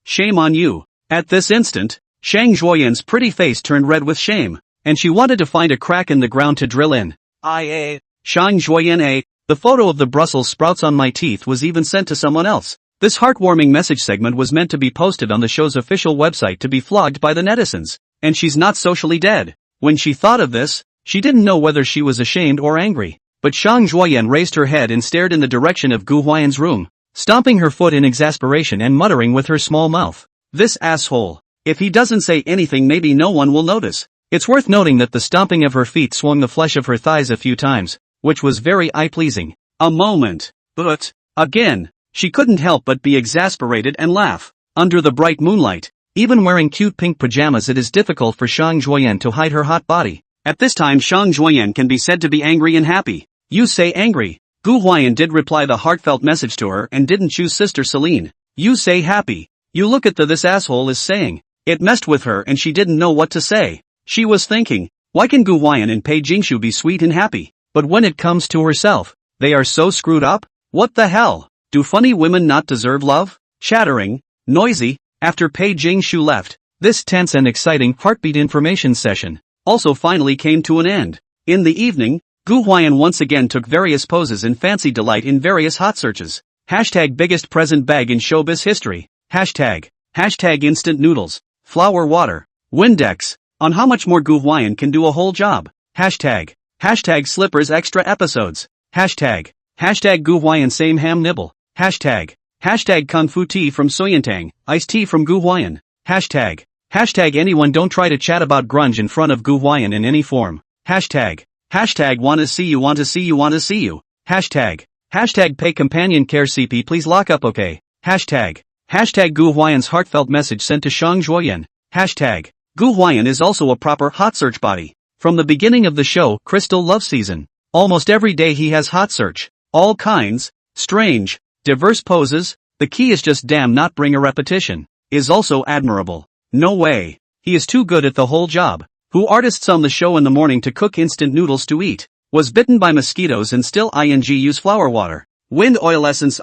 A: Shame on you. At this instant, Shang Zhuoyan's pretty face turned red with shame, and she wanted to find a crack in the ground to drill in. Shang Zhuoyan the photo of the Brussels sprouts on my teeth was even sent to someone else. This heartwarming message segment was meant to be posted on the show's official website to be flogged by the netizens, and she's not socially dead. When she thought of this, she didn't know whether she was ashamed or angry. But Shang Zhuoyan raised her head and stared in the direction of Gu Huai'an's room, stomping her foot in exasperation and muttering with her small mouth. This asshole. If he doesn't say anything maybe no one will notice. It's worth noting that the stomping of her feet swung the flesh of her thighs a few times, which was very eye-pleasing. A moment. But, again, she couldn't help but be exasperated and laugh. Under the bright moonlight, even wearing cute pink pajamas it is difficult for Shang Zhuoyan to hide her hot body. At this time Shang Zhuoyan can be said to be angry and happy. You say angry. Gu Huai'an did reply the heartfelt message to her and didn't choose Sister Celine. You say happy. You look at this asshole is saying. It messed with her and she didn't know what to say. She was thinking, why can Gu Huai'an and Pei Jingshu be sweet and happy, but when it comes to herself, they are so screwed up? What the hell? Do funny women not deserve love? Chattering, noisy, after Pei Jingshu left, this tense and exciting heartbeat information session also finally came to an end. In the evening, Gu Huai'an once again took various poses in fancy delight in various hot searches. Hashtag biggest present bag in showbiz history. Hashtag instant noodles. Flower water. Windex. On how much more Gu Huai'an can do a whole job. Hashtag slippers extra episodes. Hashtag Gu Huai'an same ham nibble. Hashtag kung fu tea from Soyantang, iced tea from Gu Huai'an. Hashtag anyone don't try to chat about grunge in front of Gu Huai'an in any form. Hashtag wanna see you. Hashtag pay companion care CP please lock up okay. Hashtag Gu Huai'an's heartfelt message sent to Shang Zhuoyan. Hashtag Gu Huai'an is also a proper hot search body. From the beginning of the show, Crystal Love Season, almost every day he has hot search. All kinds, strange, diverse poses. The key is just damn not bring a repetition. Is also admirable. No way. He is too good at the whole job. Who artists on the show in the morning to cook instant noodles to eat. Was bitten by mosquitoes and still use flower water. Wind oil essence.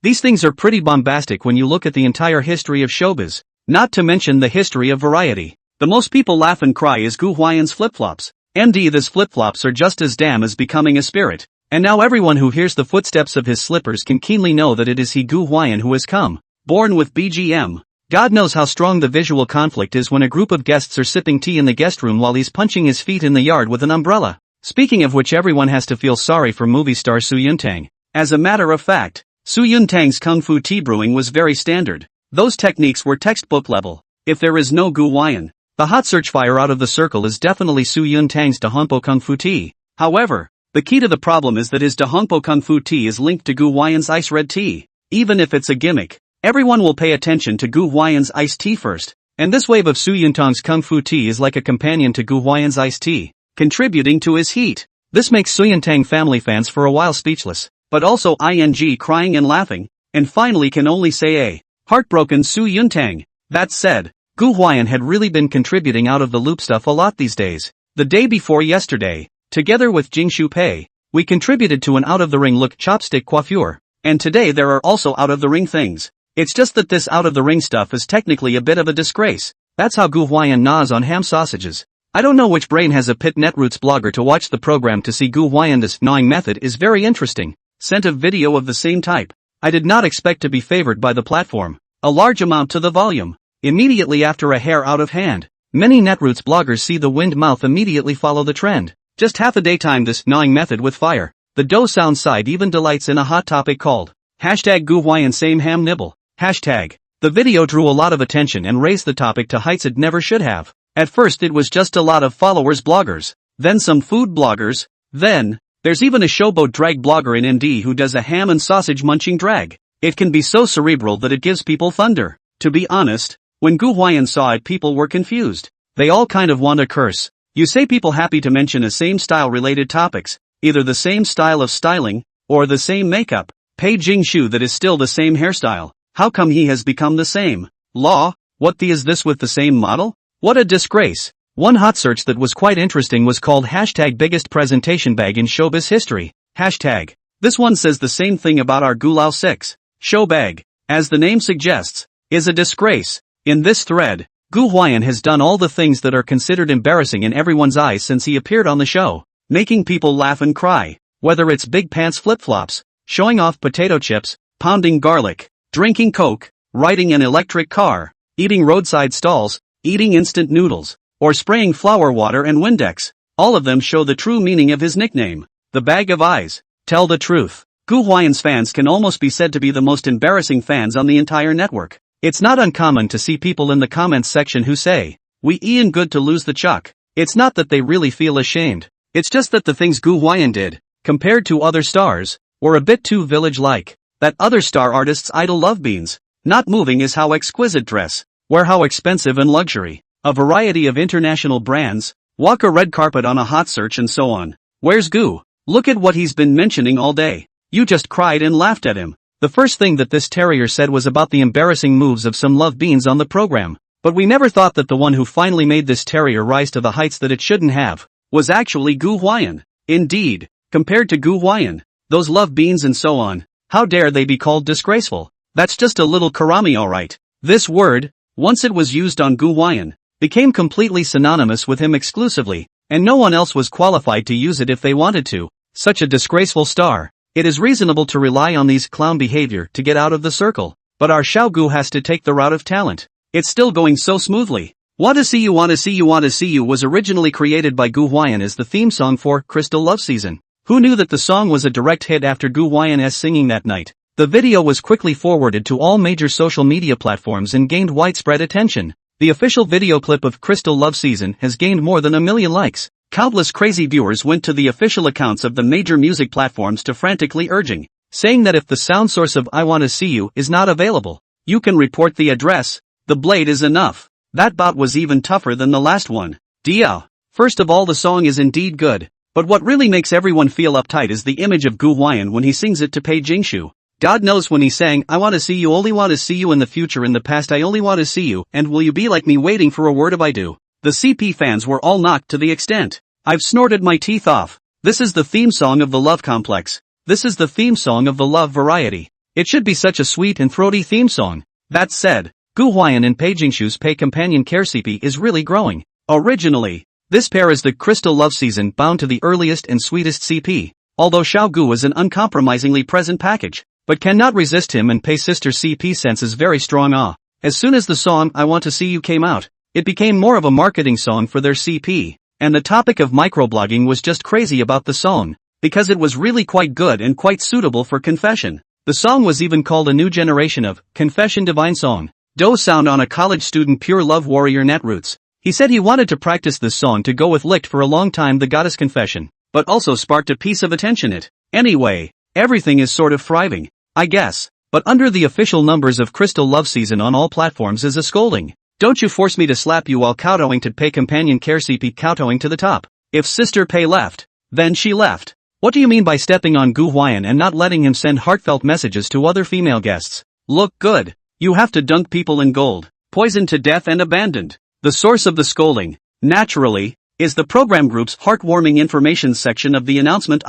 A: These things are pretty bombastic when you look at the entire history of showbiz. Not to mention the history of variety. The most people laugh and cry is Gu Huai'an's flip-flops. MD, these flip-flops are just as damn as becoming a spirit. And now everyone who hears the footsteps of his slippers can keenly know that it is he Gu Huai'an who has come. Born with BGM. God knows how strong the visual conflict is when a group of guests are sipping tea in the guest room while he's punching his feet in the yard with an umbrella. Speaking of which, everyone has to feel sorry for movie star Su Yuntang. As a matter of fact, Su Yuntang's kung fu tea brewing was very standard. Those techniques were textbook level. If there is no Gu Huai'an, the hot search fire out of the circle is definitely Su Yuntang's Dahongpo Kung Fu Tea. However, the key to the problem is that his Dahongpo Kung Fu Tea is linked to Gu Huai'an's ice red tea. Even if it's a gimmick, everyone will pay attention to Gu Huai'an's iced tea first. And this wave of Su Yuntang's Kung Fu Tea is like a companion to Gu Huai'an's iced tea, contributing to his heat. This makes Su Yuntang family fans for a while speechless, but also crying and laughing, and finally can only say heartbroken Su Yuntang. That said, Gu Huai'an had really been contributing out of the loop stuff a lot these days. The day before yesterday, together with Jingshu Pei, we contributed to an out-of-the-ring look chopstick coiffure, and today there are also out-of-the-ring things. It's just that this out-of-the-ring stuff is technically a bit of a disgrace. That's how Gu Huai'an gnaws on ham sausages. I don't know which brain has a pit Netroots blogger to watch the program to see Gu Huai'an. This gnawing method is very interesting. Sent a video of the same type. I did not expect to be favored by the platform. A large amount to the volume. Immediately after a hair out of hand. Many Netroots bloggers see the wind mouth immediately follow the trend. Just half a day time this gnawing method with fire. The dough sound side even delights in a hot topic called hashtag Gu Huai'an same ham nibble. Hashtag. The video drew a lot of attention and raised the topic to heights it never should have. At first it was just a lot of followers bloggers. Then some food bloggers. Then, there's even a showboat drag blogger in MD who does a ham and sausage munching drag. It can be so cerebral that it gives people thunder. To be honest, when Gu Huai'an saw it people were confused. They all kind of want to curse. You say people happy to mention a same style related topics, either the same style of styling, or the same makeup. Pei Jingshu that is still the same hairstyle. How come he has become the same? Law, what the is this with the same model? What a disgrace. One hot search that was quite interesting was called hashtag biggest presentation bag in showbiz history. Hashtag. This one says the same thing about our Gulao 6. Show bag, as the name suggests, is a disgrace. In this thread, Gu Huai'an has done all the things that are considered embarrassing in everyone's eyes since he appeared on the show, making people laugh and cry, whether it's big pants flip-flops, showing off potato chips, pounding garlic, drinking Coke, riding an electric car, eating roadside stalls, eating instant noodles, or spraying flower water and Windex. All of them show the true meaning of his nickname, the bag of eyes. Tell the truth. Gu Huai'an's fans can almost be said to be the most embarrassing fans on the entire network. It's not uncommon to see people in the comments section who say, "We Ian good to lose the chuck." It's not that they really feel ashamed. It's just that the things Gu Huai'an did, compared to other stars, were a bit too village-like. That other star artists idol love beans. Not moving is how exquisite dress, wear how expensive and luxury. A variety of international brands, walk a red carpet on a hot search and so on. Where's Gu? Look at what he's been mentioning all day. You just cried and laughed at him. The first thing that this terrier said was about the embarrassing moves of some love beans on the program. But we never thought that the one who finally made this terrier rise to the heights that it shouldn't have, was actually Gu Huai'an. Indeed, compared to Gu Huai'an, those love beans and so on, how dare they be called disgraceful? That's just a little karami alright. This word, once it was used on Gu Huai'an, became completely synonymous with him exclusively, and no one else was qualified to use it if they wanted to. Such a disgraceful star. It is reasonable to rely on these clown behavior to get out of the circle, but our Xiaogu has to take the route of talent. It's still going so smoothly. Wanna See You Wanna See You Wanna See You was originally created by Gu Huai'an as the theme song for Crystal Love Season. Who knew that the song was a direct hit after Gu Huai'an's singing that night? The video was quickly forwarded to all major social media platforms and gained widespread attention. The official video clip of Crystal Love Season has gained more than 1 million likes. Countless crazy viewers went to the official accounts of the major music platforms to frantically urging, saying that if the sound source of I Wanna See You is not available, you can report the address. The blade is enough. That bot was even tougher than the last one. Diao. First of all, the song is indeed good. But what really makes everyone feel uptight is the image of Gu Huai'an when he sings it to Pei Jingshu. God knows when he sang, I want to see you, only want to see you in the future, in the past I only want to see you, and will you be like me waiting for a word of I do. The CP fans were all knocked to the extent. I've snorted my teeth off. This is the theme song of the love complex. This is the theme song of the love variety. It should be such a sweet and throaty theme song. That said, Gu Huai'an and Pei Jingshu's Pei companion care CP is really growing. Originally, this pair is the crystal love season bound to the earliest and sweetest CP, although Xiao Gu is an uncompromisingly present package, but cannot resist him, and Pei's sister CP senses very strong awe. As soon as the song I Want to See You came out, it became more of a marketing song for their CP, and the topic of microblogging was just crazy about the song, because it was really quite good and quite suitable for confession. The song was even called a new generation of confession divine song. Do sound on a college student pure love warrior netroots. He said he wanted to practice this song to go with licked for a long time, the goddess confession, but also sparked a piece of attention it. Anyway, everything is sort of thriving, I guess, but under the official numbers of Crystal Love Season on all platforms is a scolding. Don't you force me to slap you while kowtowing to Pei companion care CP, kowtowing to the top. If Sister Pei left, then she left. What do you mean by stepping on Gu Huai'an and not letting him send heartfelt messages to other female guests? Look good. You have to dunk people in gold, poisoned to death and abandoned. The source of the scolding, naturally, is the program group's heartwarming information section of the announcement.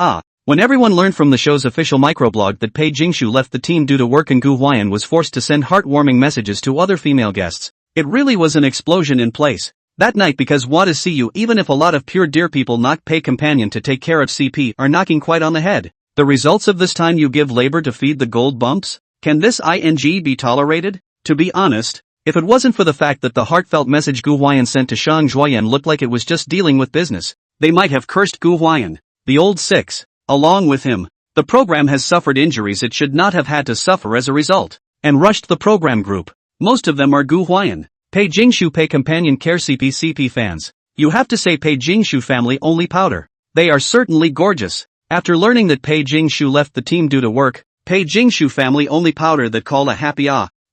A: When everyone learned from the show's official microblog that Pei Jingshu left the team due to work and Gu Huai'an was forced to send heartwarming messages to other female guests, it really was an explosion in place that night, because want to see you, even if a lot of pure dear people knock Pei companion to take care of CP, are knocking quite on the head. The results of this time you give labor to feed the gold bumps? Can this ing be tolerated? To be honest, if it wasn't for the fact that the heartfelt message Gu Huai'an sent to Shang Zhuoyan looked like it was just dealing with business, they might have cursed Gu Huai'an. The old six, along with him. The program has suffered injuries it should not have had to suffer as a result, and rushed the program group. Most of them are Gu Huai'an, Pei Jingshu Pei companion care CP fans. You have to say Pei Jingshu family only powder. They are certainly gorgeous. After learning that Pei Jingshu left the team due to work, Pei Jingshu family only powder that call a happy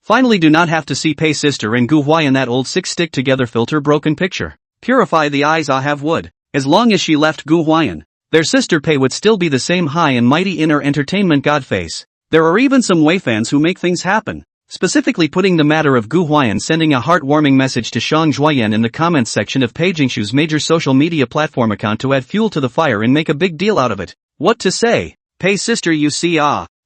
A: finally do not have to see Pei sister and Gu Huai'an that old six stick together filter broken picture. Purify the eyes have wood. As long as she left Gu Huai'an, their sister Pei would still be the same high and mighty inner entertainment god face. There are even some Wei fans who make things happen, specifically putting the matter of Gu Huai'an sending a heartwarming message to Shang Zhuoyan in the comments section of Pei Jingshu's major social media platform account to add fuel to the fire and make a big deal out of it. What to say? Pei sister, you see,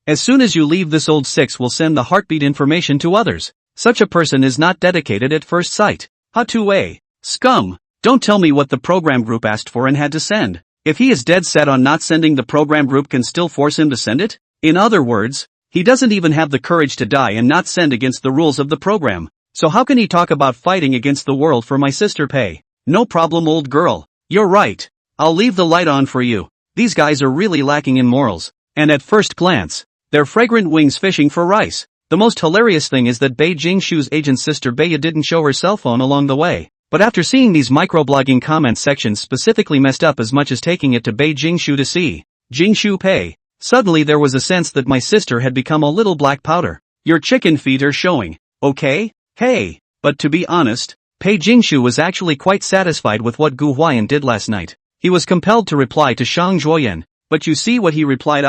A: as soon as you leave, this old six will send the heartbeat information to others. Such a person is not dedicated at first sight. Ha2a. Scum. Don't tell me what the program group asked for and had to send. If he is dead set on not sending, the program group can still force him to send it? In other words, he doesn't even have the courage to die and not send against the rules of the program. So how can he talk about fighting against the world for my sister Pei? No problem, old girl. You're right. I'll leave the light on for you. These guys are really lacking in morals. And at first glance, they're fragrant wings fishing for rice. The most hilarious thing is that Pei Jingshu's agent's sister Beia didn't show her cell phone along the way. But after seeing these microblogging comment sections specifically messed up as much as taking it to Pei Jingshu to see Jingshu Pei, suddenly there was a sense that my sister had become a little black powder. Your chicken feet are showing. Okay? Hey. But to be honest, Pei Jingshu was actually quite satisfied with what Gu Huai'an did last night. He was compelled to reply to Shang Zhuoyan, but you see what he replied?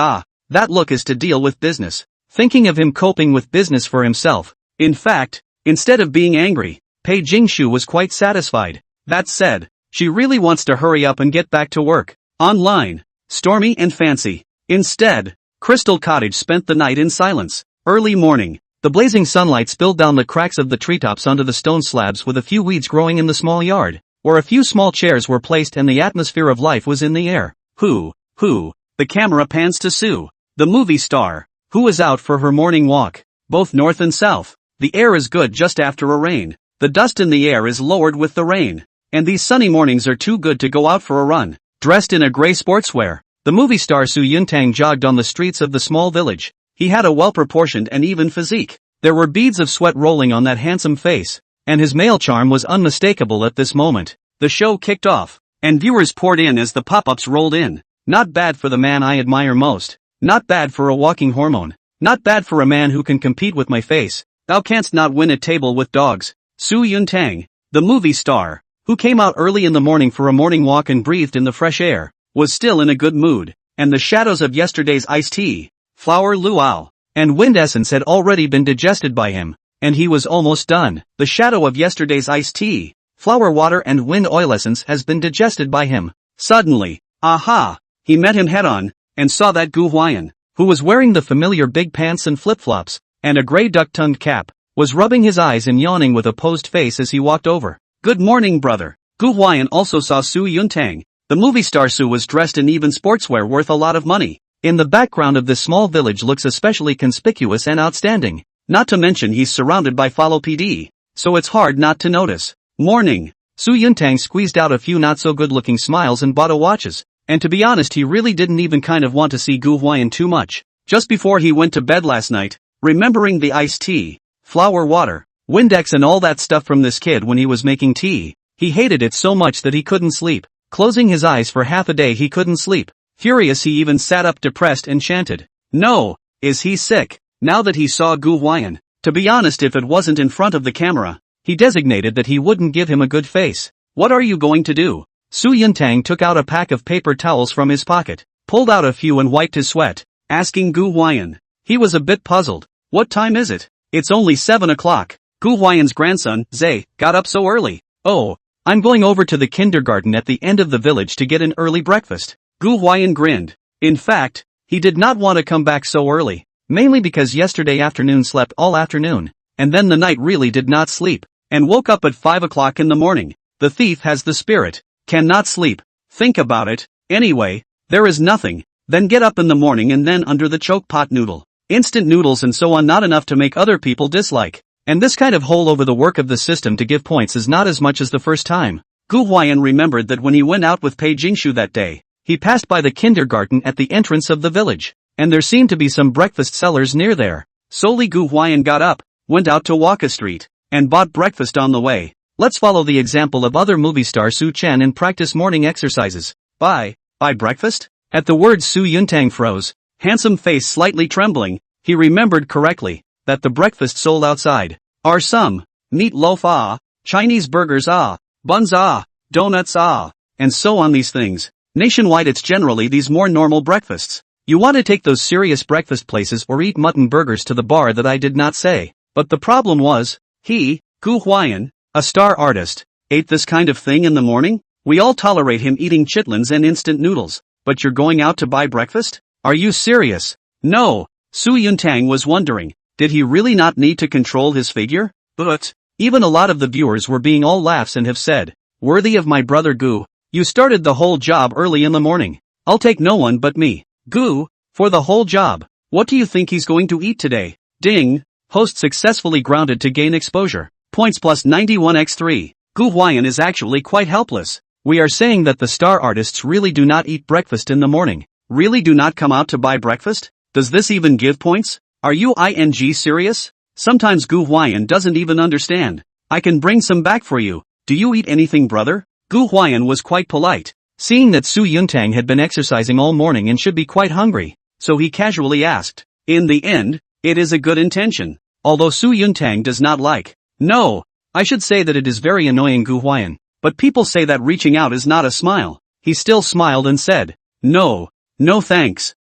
A: That look is to deal with business. Thinking of him coping with business for himself. In fact, instead of being angry, Pei Jingshu was quite satisfied. That said, she really wants to hurry up and get back to work. Online, stormy and fancy. Instead, Crystal Cottage spent the night in silence. Early morning, the blazing sunlight spilled down the cracks of the treetops onto the stone slabs, with a few weeds growing in the small yard, where a few small chairs were placed and the atmosphere of life was in the air. Who? The camera pans to Sue, the movie star, who is out for her morning walk. Both north and south. The air is good just after a rain. The dust in the air is lowered with the rain. And these sunny mornings are too good to go out for a run. Dressed in a gray sportswear, the movie star Su Yuntang jogged on the streets of the small village. He had a well-proportioned and even physique. There were beads of sweat rolling on that handsome face, and his male charm was unmistakable at this moment. The show kicked off, and viewers poured in as the pop-ups rolled in. Not bad for the man I admire most. Not bad for a walking hormone. Not bad for a man who can compete with my face. Thou canst not win a table with dogs. Su Yuntang, the movie star, who came out early in the morning for a morning walk and breathed in the fresh air, was still in a good mood, and the shadows of yesterday's iced tea, flour luau, and wind essence had already been digested by him, and he was almost done. The shadow of yesterday's iced tea, flour water and wind oil essence has been digested by him. Suddenly, aha! He met him head-on, and saw that Gu Huai'an, who was wearing the familiar big pants and flip-flops, and a grey duck-tongued cap, was rubbing his eyes and yawning with a posed face as he walked over. "Good morning, brother." Gu Huai'an also saw Su Yuntang. The movie star Su was dressed in even sportswear worth a lot of money. In the background of this small village looks especially conspicuous and outstanding. Not to mention he's surrounded by follow PD, so it's hard not to notice. Morning. Su Yuntang squeezed out a few not-so-good-looking smiles and bought a watches. And to be honest, he really didn't even kind of want to see Gu Huai'an too much. Just before he went to bed last night, remembering the iced tea, flour water, Windex and all that stuff from this kid when he was making tea, he hated it so much that he couldn't sleep. Closing his eyes for half a day he couldn't sleep. Furious he even sat up depressed and chanted, "No, is he sick?" Now that he saw Gu Huai'an, to be honest, if it wasn't in front of the camera, he designated that he wouldn't give him a good face. "What are you going to do?" Su Yuntang took out a pack of paper towels from his pocket, pulled out a few and wiped his sweat, asking Gu Huai'an. He was a bit puzzled. "What time is it?" "It's only 7 o'clock. Gu Huai'an's grandson, Zay, got up so early." "Oh, I'm going over to the kindergarten at the end of the village to get an early breakfast." Gu Huai'an grinned. In fact, he did not want to come back so early, mainly because yesterday afternoon slept all afternoon, and then the night really did not sleep, and woke up at 5 o'clock in the morning. The thief has the spirit. Cannot sleep. Think about it. Anyway, there is nothing. Then get up in the morning and then under the choke pot noodle. Instant noodles and so on, not enough to make other people dislike. And this kind of hole over the work of the system to give points is not as much as the first time. Gu Huai'an remembered that when he went out with Pei Jingshu that day, he passed by the kindergarten at the entrance of the village, and there seemed to be some breakfast sellers near there. Slowly Gu Huai'an got up, went out to Waka Street, and bought breakfast on the way. Let's follow the example of other movie star Su Chen and practice morning exercises. Buy breakfast? At the word Su Yuntang froze, handsome face slightly trembling. He remembered correctly that the breakfast sold outside are some meat loaf Chinese burgers buns donuts and so on these things. Nationwide it's generally these more normal breakfasts. You want to take those serious breakfast places or eat mutton burgers to the bar that I did not say. But the problem was, he, Gu Huai'an, a star artist, ate this kind of thing in the morning? We all tolerate him eating chitlins and instant noodles, but you're going out to buy breakfast? Are you serious? No. Su Yuntang was wondering, did he really not need to control his figure? But even a lot of the viewers were being all laughs and have said, "Worthy of my brother Gu, you started the whole job early in the morning. I'll take no one but me. Gu, for the whole job. What do you think he's going to eat today?" Ding. Host successfully grounded to gain exposure. Points plus 91x3. Gu Huai'an is actually quite helpless. We are saying that the star artists really do not eat breakfast in the morning. Really do not come out to buy breakfast? Does this even give points? Are you serious? Sometimes Gu Huai'an doesn't even understand. I can bring some back for you. Do you eat anything, brother? Gu Huai'an was quite polite, seeing that Su Yuntang had been exercising all morning and should be quite hungry, so he casually asked. In the end, it is a good intention, although Su Yuntang does not like. No, I should say that it is very annoying, Gu Huai'an, but people say that reaching out is not a smile. He still smiled and said, No thanks.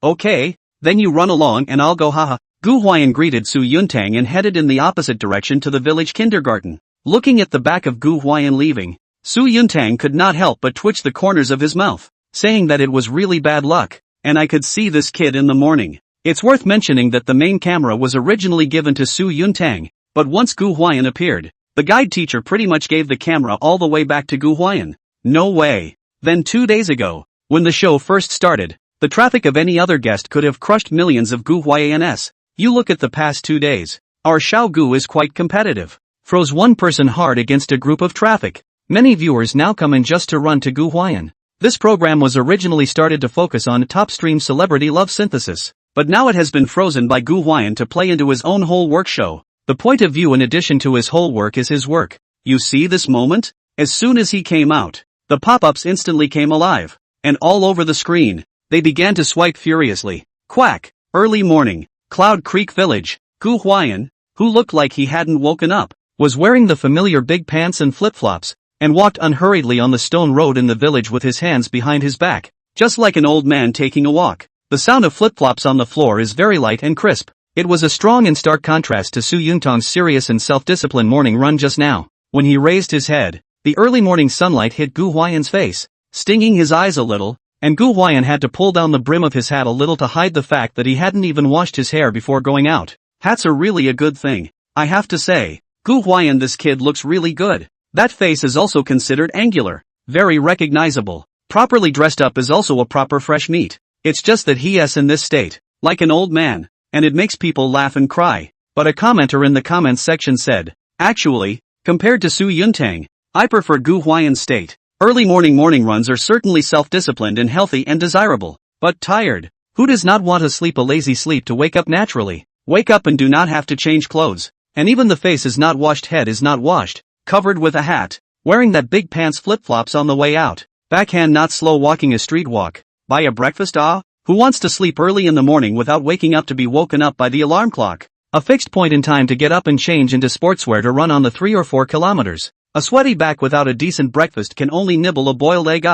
A: Okay, then you run along and I'll go, haha. Gu Huai'an greeted Su Yuntang and headed in the opposite direction to the village kindergarten. Looking at the back of Gu Huai'an leaving, Su Yuntang could not help but twitch the corners of his mouth, saying that it was really bad luck, and I could see this kid in the morning. It's worth mentioning that the main camera was originally given to Su Yuntang, but once Gu Huai'an appeared, the guide teacher pretty much gave the camera all the way back to Gu Huai'an. No way. Then 2 days ago, when the show first started, the traffic of any other guest could have crushed millions of Gu Huai'ans. You look at the past 2 days. Our Xiao Gu is quite competitive. Froze one person hard against a group of traffic. Many viewers now come in just to run to Gu Huai'an. This program was originally started to focus on top stream celebrity love synthesis, but now it has been frozen by Gu Huai'an to play into his own whole work show. The point of view in addition to his whole work is his work. You see this moment? As soon as he came out, the pop-ups instantly came alive, and all over the screen, they began to swipe furiously. Quack. Early morning, Cloud Creek Village. Gu Huai'an, who looked like he hadn't woken up, was wearing the familiar big pants and flip-flops, and walked unhurriedly on the stone road in the village with his hands behind his back, just like an old man taking a walk. The sound of flip-flops on the floor is very light and crisp. It was a strong and stark contrast to Su Yuntong's serious and self-disciplined morning run just now. When he raised his head, the early morning sunlight hit Gu Huai'an's face, stinging his eyes a little, and Gu Huai'an had to pull down the brim of his hat a little to hide the fact that he hadn't even washed his hair before going out. Hats are really a good thing, I have to say. Gu Huai'an, this kid looks really good. That face is also considered angular, very recognizable. Properly dressed up is also a proper fresh meat. It's just that he's in this state, like an old man, and it makes people laugh and cry. But a commenter in the comments section said, actually, compared to Su Yuntang, I prefer Gu Huai'an's state. Early morning runs are certainly self-disciplined and healthy and desirable, but tired. Who does not want to sleep a lazy sleep to wake up naturally? Wake up and do not have to change clothes. And even the face is not washed, head is not washed, covered with a hat, wearing that big pants flip-flops on the way out. Backhand not slow walking a street walk. Buy a breakfast Who wants to sleep early in the morning without waking up to be woken up by the alarm clock? A fixed point in time to get up and change into sportswear to run on the 3 or 4 kilometers. A sweaty back without a decent breakfast can only nibble a boiled egg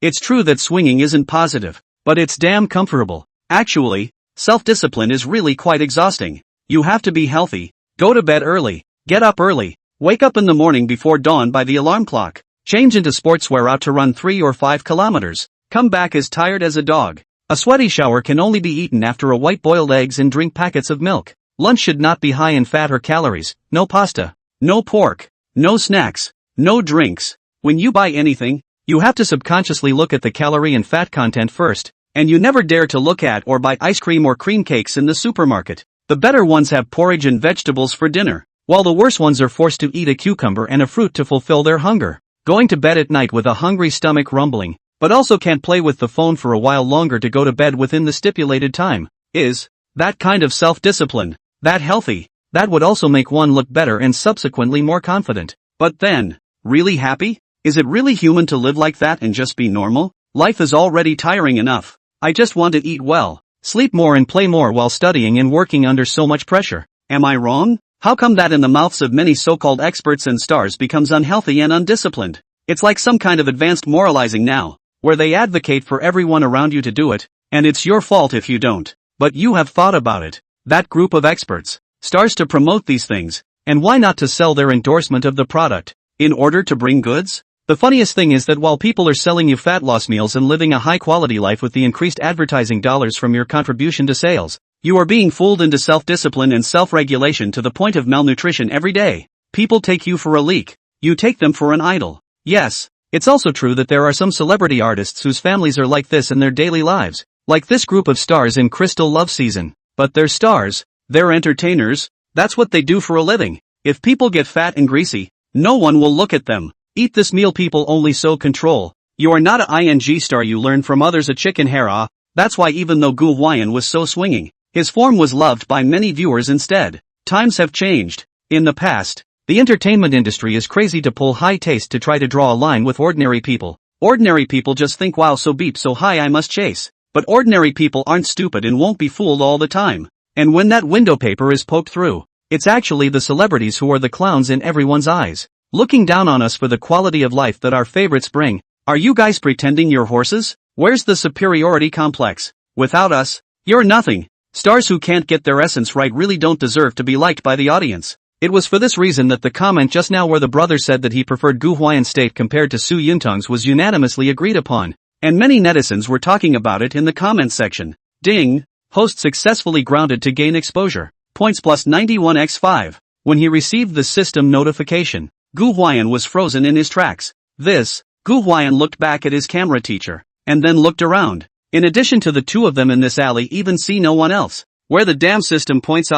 A: It's true that swinging isn't positive, but it's damn comfortable. Actually, self-discipline is really quite exhausting. You have to be healthy, go to bed early, get up early, wake up in the morning before dawn by the alarm clock, change into sportswear out to run 3 or 5 kilometers, come back as tired as a dog. A sweaty shower can only be eaten after a white boiled eggs and drink packets of milk. Lunch should not be high in fat or calories, no pasta, no pork, no snacks, no drinks. When you buy anything, you have to subconsciously look at the calorie and fat content first, and you never dare to look at or buy ice cream or cream cakes in the supermarket. The better ones have porridge and vegetables for dinner, while the worse ones are forced to eat a cucumber and a fruit to fulfill their hunger. Going to bed at night with a hungry stomach rumbling, but also can't play with the phone for a while longer to go to bed within the stipulated time. Is that kind of self-discipline that healthy? That would also make one look better and subsequently more confident. But then, really happy? Is it really human to live like that and just be normal? Life is already tiring enough. I just want to eat well, sleep more and play more while studying and working under so much pressure. Am I wrong? How come that in the mouths of many so-called experts and stars becomes unhealthy and undisciplined? It's like some kind of advanced moralizing now, where they advocate for everyone around you to do it, and it's your fault if you don't. But you have thought about it. That group of experts, stars to promote these things, and why not to sell their endorsement of the product, in order to bring goods? The funniest thing is that while people are selling you fat loss meals and living a high-quality life with the increased advertising dollars from your contribution to sales, you are being fooled into self-discipline and self-regulation to the point of malnutrition every day. People take you for a leak. You take them for an idol. Yes, it's also true that there are some celebrity artists whose families are like this in their daily lives, like this group of stars in Crystal Love Season. But they're stars, they're entertainers, that's what they do for a living. If people get fat and greasy, no one will look at them. Eat this meal, people only so control. You are not a ing star, you learn from others a chicken hair That's why even though Gu Huai'an was so swinging, his form was loved by many viewers instead. Times have changed. In the past, the entertainment industry is crazy to pull high taste to try to draw a line with ordinary people. Ordinary people just think, wow, so beep, so high, I must chase. But ordinary people aren't stupid and won't be fooled all the time. And when that window paper is poked through, it's actually the celebrities who are the clowns in everyone's eyes, looking down on us for the quality of life that our favorites bring. Are you guys pretending you're horses? Where's the superiority complex? Without us, you're nothing. Stars who can't get their essence right really don't deserve to be liked by the audience. It was for this reason that the comment just now where the brother said that he preferred Gu Huai'an's state compared to Su Yuntang's was unanimously agreed upon. And many netizens were talking about it in the comments section. Ding! Host successfully grounded to gain exposure. Points plus 91x5. When he received the system notification, Gu Huai'an was frozen in his tracks. Gu Huai'an looked back at his camera teacher, and then looked around. In addition to the two of them in this alley, even see no one else. Where the damn system points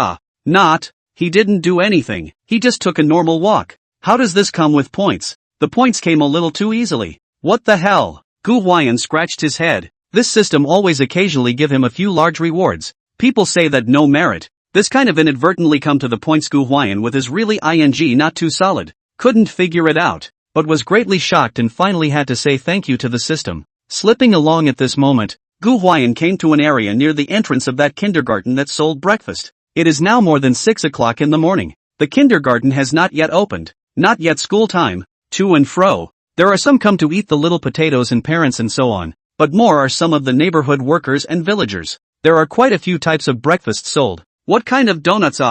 A: not. He didn't do anything. He just took a normal walk. How does this come with points? The points came a little too easily. What the hell? Gu Huai'an scratched his head. This system always occasionally give him a few large rewards. People say that no merit. This kind of inadvertently come to the points. Gu Huai'an with his really ing not too solid. Couldn't figure it out, but was greatly shocked and finally had to say thank you to the system. Slipping along at this moment, Gu Huai'an came to an area near the entrance of that kindergarten that sold breakfast. It is now more than 6 o'clock in the morning. The kindergarten has not yet opened. Not yet school time. To and fro, There are some come to eat the little potatoes and parents and so on, but more are some of the neighborhood workers and villagers. There are quite a few types of breakfasts sold. What kind of donuts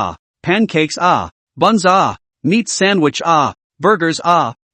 A: pancakes buns meat sandwich burgers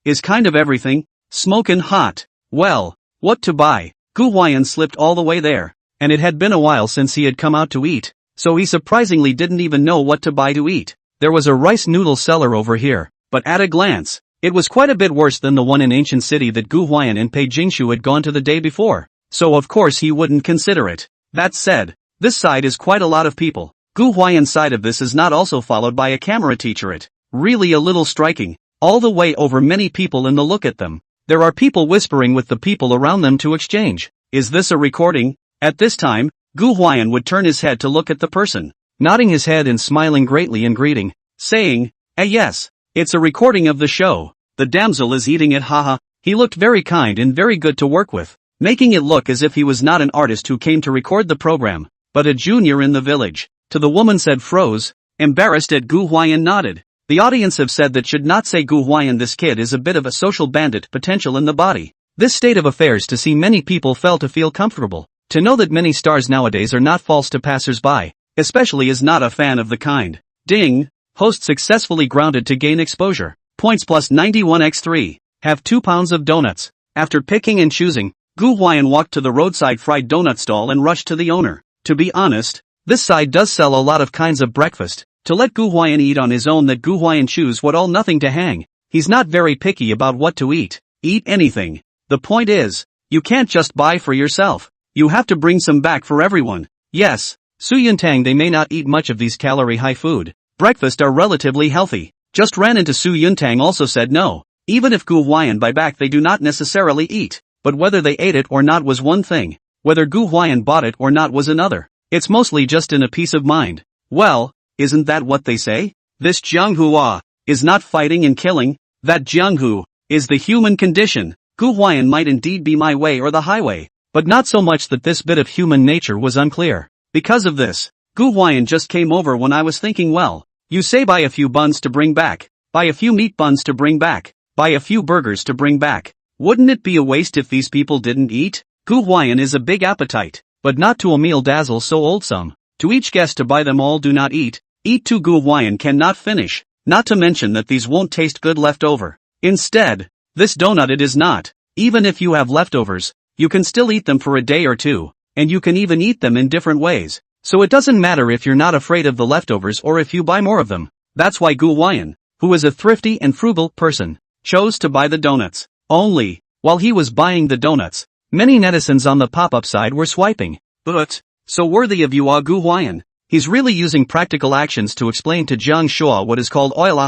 A: is kind of everything, smokin' hot. Well, what to buy? Gu Huai'an slipped all the way there, and it had been a while since he had come out to eat, so he surprisingly didn't even know what to buy to eat. There was a rice noodle seller over here, but at a glance, it was quite a bit worse than the one in ancient city that Gu Huai'an and Pei Jingshu had gone to the day before, so of course he wouldn't consider it. That said, this side is quite a lot of people. Gu Huai'an's side of this is not also followed by a camera teacher. It really a little striking, all the way over many people in the look at them. There are people whispering with the people around them to exchange. Is this a recording? At this time, Gu Huai'an would turn his head to look at the person, nodding his head and smiling greatly in greeting, saying, yes, it's a recording of the show. The damsel is eating it, haha. He looked very kind and very good to work with, making it look as if he was not an artist who came to record the program, but a junior in the village. To the woman said froze, embarrassed at Gu Huai'an nodded. The audience have said that should not say Gu Huai'an, this kid is a bit of a social bandit potential in the body. This state of affairs to see many people fell to feel comfortable, to know that many stars nowadays are not false to passers-by, especially is not a fan of the kind. Ding! Host successfully grounded to gain exposure. Points plus 91x3. Have 2 pounds of donuts. After picking and choosing, Gu Huai'an walked to the roadside fried donut stall and rushed to the owner. To be honest, this side does sell a lot of kinds of breakfast. To let Gu Huai'an eat on his own, that Gu Huai'an choose what all nothing to hang. He's not very picky about what to eat. Eat anything. The point is, you can't just buy for yourself. You have to bring some back for everyone. Yes, Su Yuntang, they may not eat much of these calorie-high food. Breakfast are relatively healthy. Just ran into Su Yuntang also said no. Even if Gu Huai'an buy back, they do not necessarily eat. But whether they ate it or not was one thing. Whether Gu Huai'an bought it or not was another. It's mostly just in a peace of mind. Well, isn't that what they say? This Jianghua is not fighting and killing. That Jianghu is the human condition. Gu Huai'an might indeed be my way or the highway, but not so much that this bit of human nature was unclear. Because of this, Gu Huai'an just came over when I was thinking, well, you say buy a few buns to bring back, buy a few meat buns to bring back, buy a few burgers to bring back. Wouldn't it be a waste if these people didn't eat? Gu Huai'an is a big appetite, but not to a meal dazzle so old some. To each guest to buy them all, do not eat. Eat to Gu Huai'an cannot finish, not to mention that these won't taste good left over. Instead, this donut it is not. Even if you have leftovers, you can still eat them for a day or two, and you can even eat them in different ways. So it doesn't matter if you're not afraid of the leftovers or if you buy more of them. That's why Gu Huai'an, who is a thrifty and frugal person, chose to buy the donuts. Only, while he was buying the donuts, many netizens on the pop-up side were swiping. But, so worthy of you Gu Huai'an. He's really using practical actions to explain to Jiang Shua what is called oil.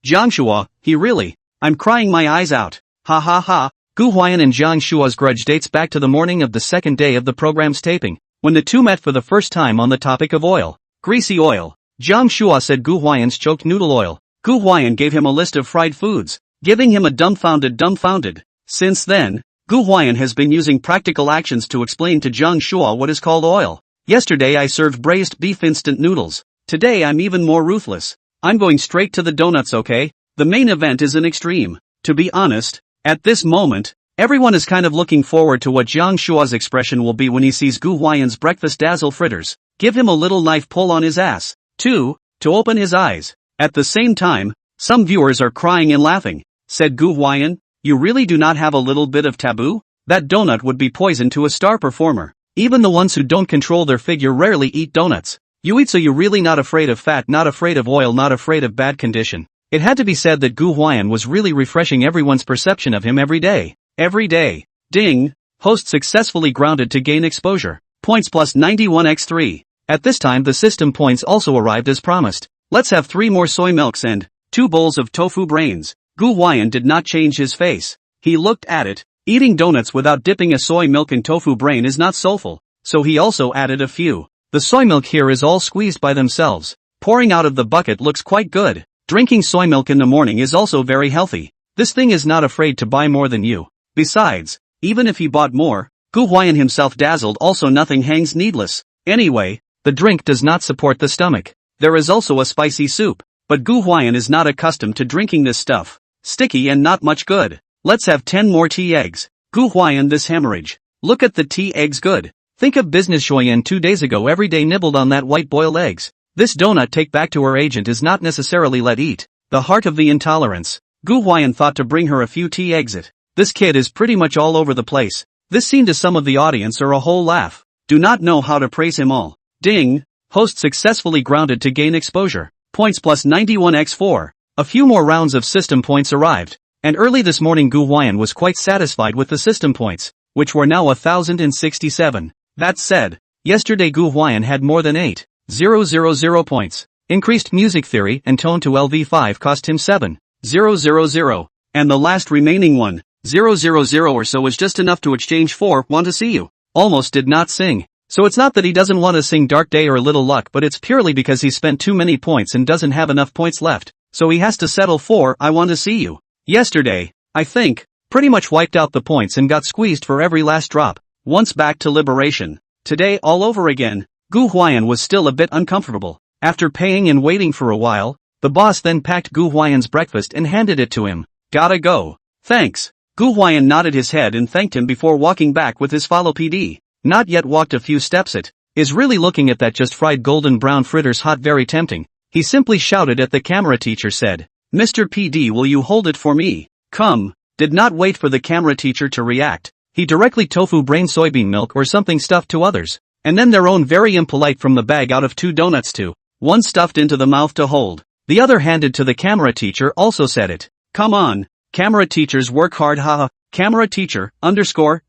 A: Jiang Shua, he really. I'm crying my eyes out. Ha ha ha. Gu Huai'an and Jiang Shua's grudge dates back to the morning of the second day of the program's taping, when the two met for the first time on the topic of oil. Greasy oil. Jiang Shua said Gu Huai'an's choked noodle oil. Gu Huai'an gave him a list of fried foods, giving him a dumbfounded. Since then, Gu Huai'an has been using practical actions to explain to Jiang Shua what is called oil. Yesterday I served braised beef instant noodles. Today I'm even more ruthless. I'm going straight to the donuts, okay? The main event is an extreme. To be honest, at this moment, everyone is kind of looking forward to what Jiang Shua's expression will be when he sees Gu Huai'an's breakfast dazzle fritters. Give him a little knife pull on his ass, too, to open his eyes. At the same time, some viewers are crying and laughing. Said Gu Huai'an, you really do not have a little bit of taboo? That donut would be poison to a star performer. Even the ones who don't control their figure rarely eat donuts. You eat, so you're really not afraid of fat, not afraid of oil, not afraid of bad condition. It had to be said that Gu Huai'an was really refreshing everyone's perception of him every day. Every day. Ding! Host successfully grounded to gain exposure. Points plus 91x3. At this time the system points also arrived as promised. Let's have 3 more soy milks and 2 bowls of tofu brains. Gu Huai'an did not change his face. He looked at it. Eating donuts without dipping a soy milk in tofu brain is not soulful, so he also added a few. The soy milk here is all squeezed by themselves. Pouring out of the bucket looks quite good. Drinking soy milk in the morning is also very healthy. This thing is not afraid to buy more than you. Besides, even if he bought more, Gu Huai'an himself dazzled, also nothing hangs needless. Anyway, the drink does not support the stomach. There is also a spicy soup, but Gu Huai'an is not accustomed to drinking this stuff. Sticky and not much good. Let's have 10 more tea eggs. Gu Huai'an this hemorrhage. Look at the tea eggs good. Think of business Shoyan 2 days ago every day nibbled on that white boiled eggs. This donut take back to her agent is not necessarily let eat. The heart of the intolerance. Gu Huai'an thought to bring her a few tea eggs. This kid is pretty much all over the place. This scene to some of the audience are a whole laugh. Do not know how to praise him all. Ding. Host successfully grounded to gain exposure. Points plus 91x4. A few more rounds of system points arrived. And early this morning Gu Huai'an was quite satisfied with the system points, which were now 1067. That said, yesterday Gu Huai'an had more than 8,000 points. Increased music theory and tone to LV5 cost him 7,000. And the last remaining 1,000 or so was just enough to exchange for want to see you. Almost did not sing. So it's not that he doesn't want to sing Dark Day or Little Luck, but it's purely because he spent too many points and doesn't have enough points left. So he has to settle for I Want to See You. Yesterday, I think, pretty much wiped out the points and got squeezed for every last drop. Once back to liberation. Today all over again. Gu Huai'an was still a bit uncomfortable. After paying and waiting for a while, the boss then packed Gu Huai'an's breakfast and handed it to him. Gotta go. Thanks. Gu Huai'an nodded his head and thanked him before walking back with his follow PD. Not yet walked a few steps. It is really looking at that just fried golden brown fritters hot very tempting. He simply shouted at the camera teacher said, Mr. PD, will you hold it for me? Come. Did not wait for the camera teacher to react. He directly tofu brain soybean milk or something stuffed to others. And then their own very impolite from the bag out of 2 donuts too. One stuffed into the mouth to hold. The other handed to the camera teacher also said it. Come on. Camera teachers work hard haha. Camera teacher,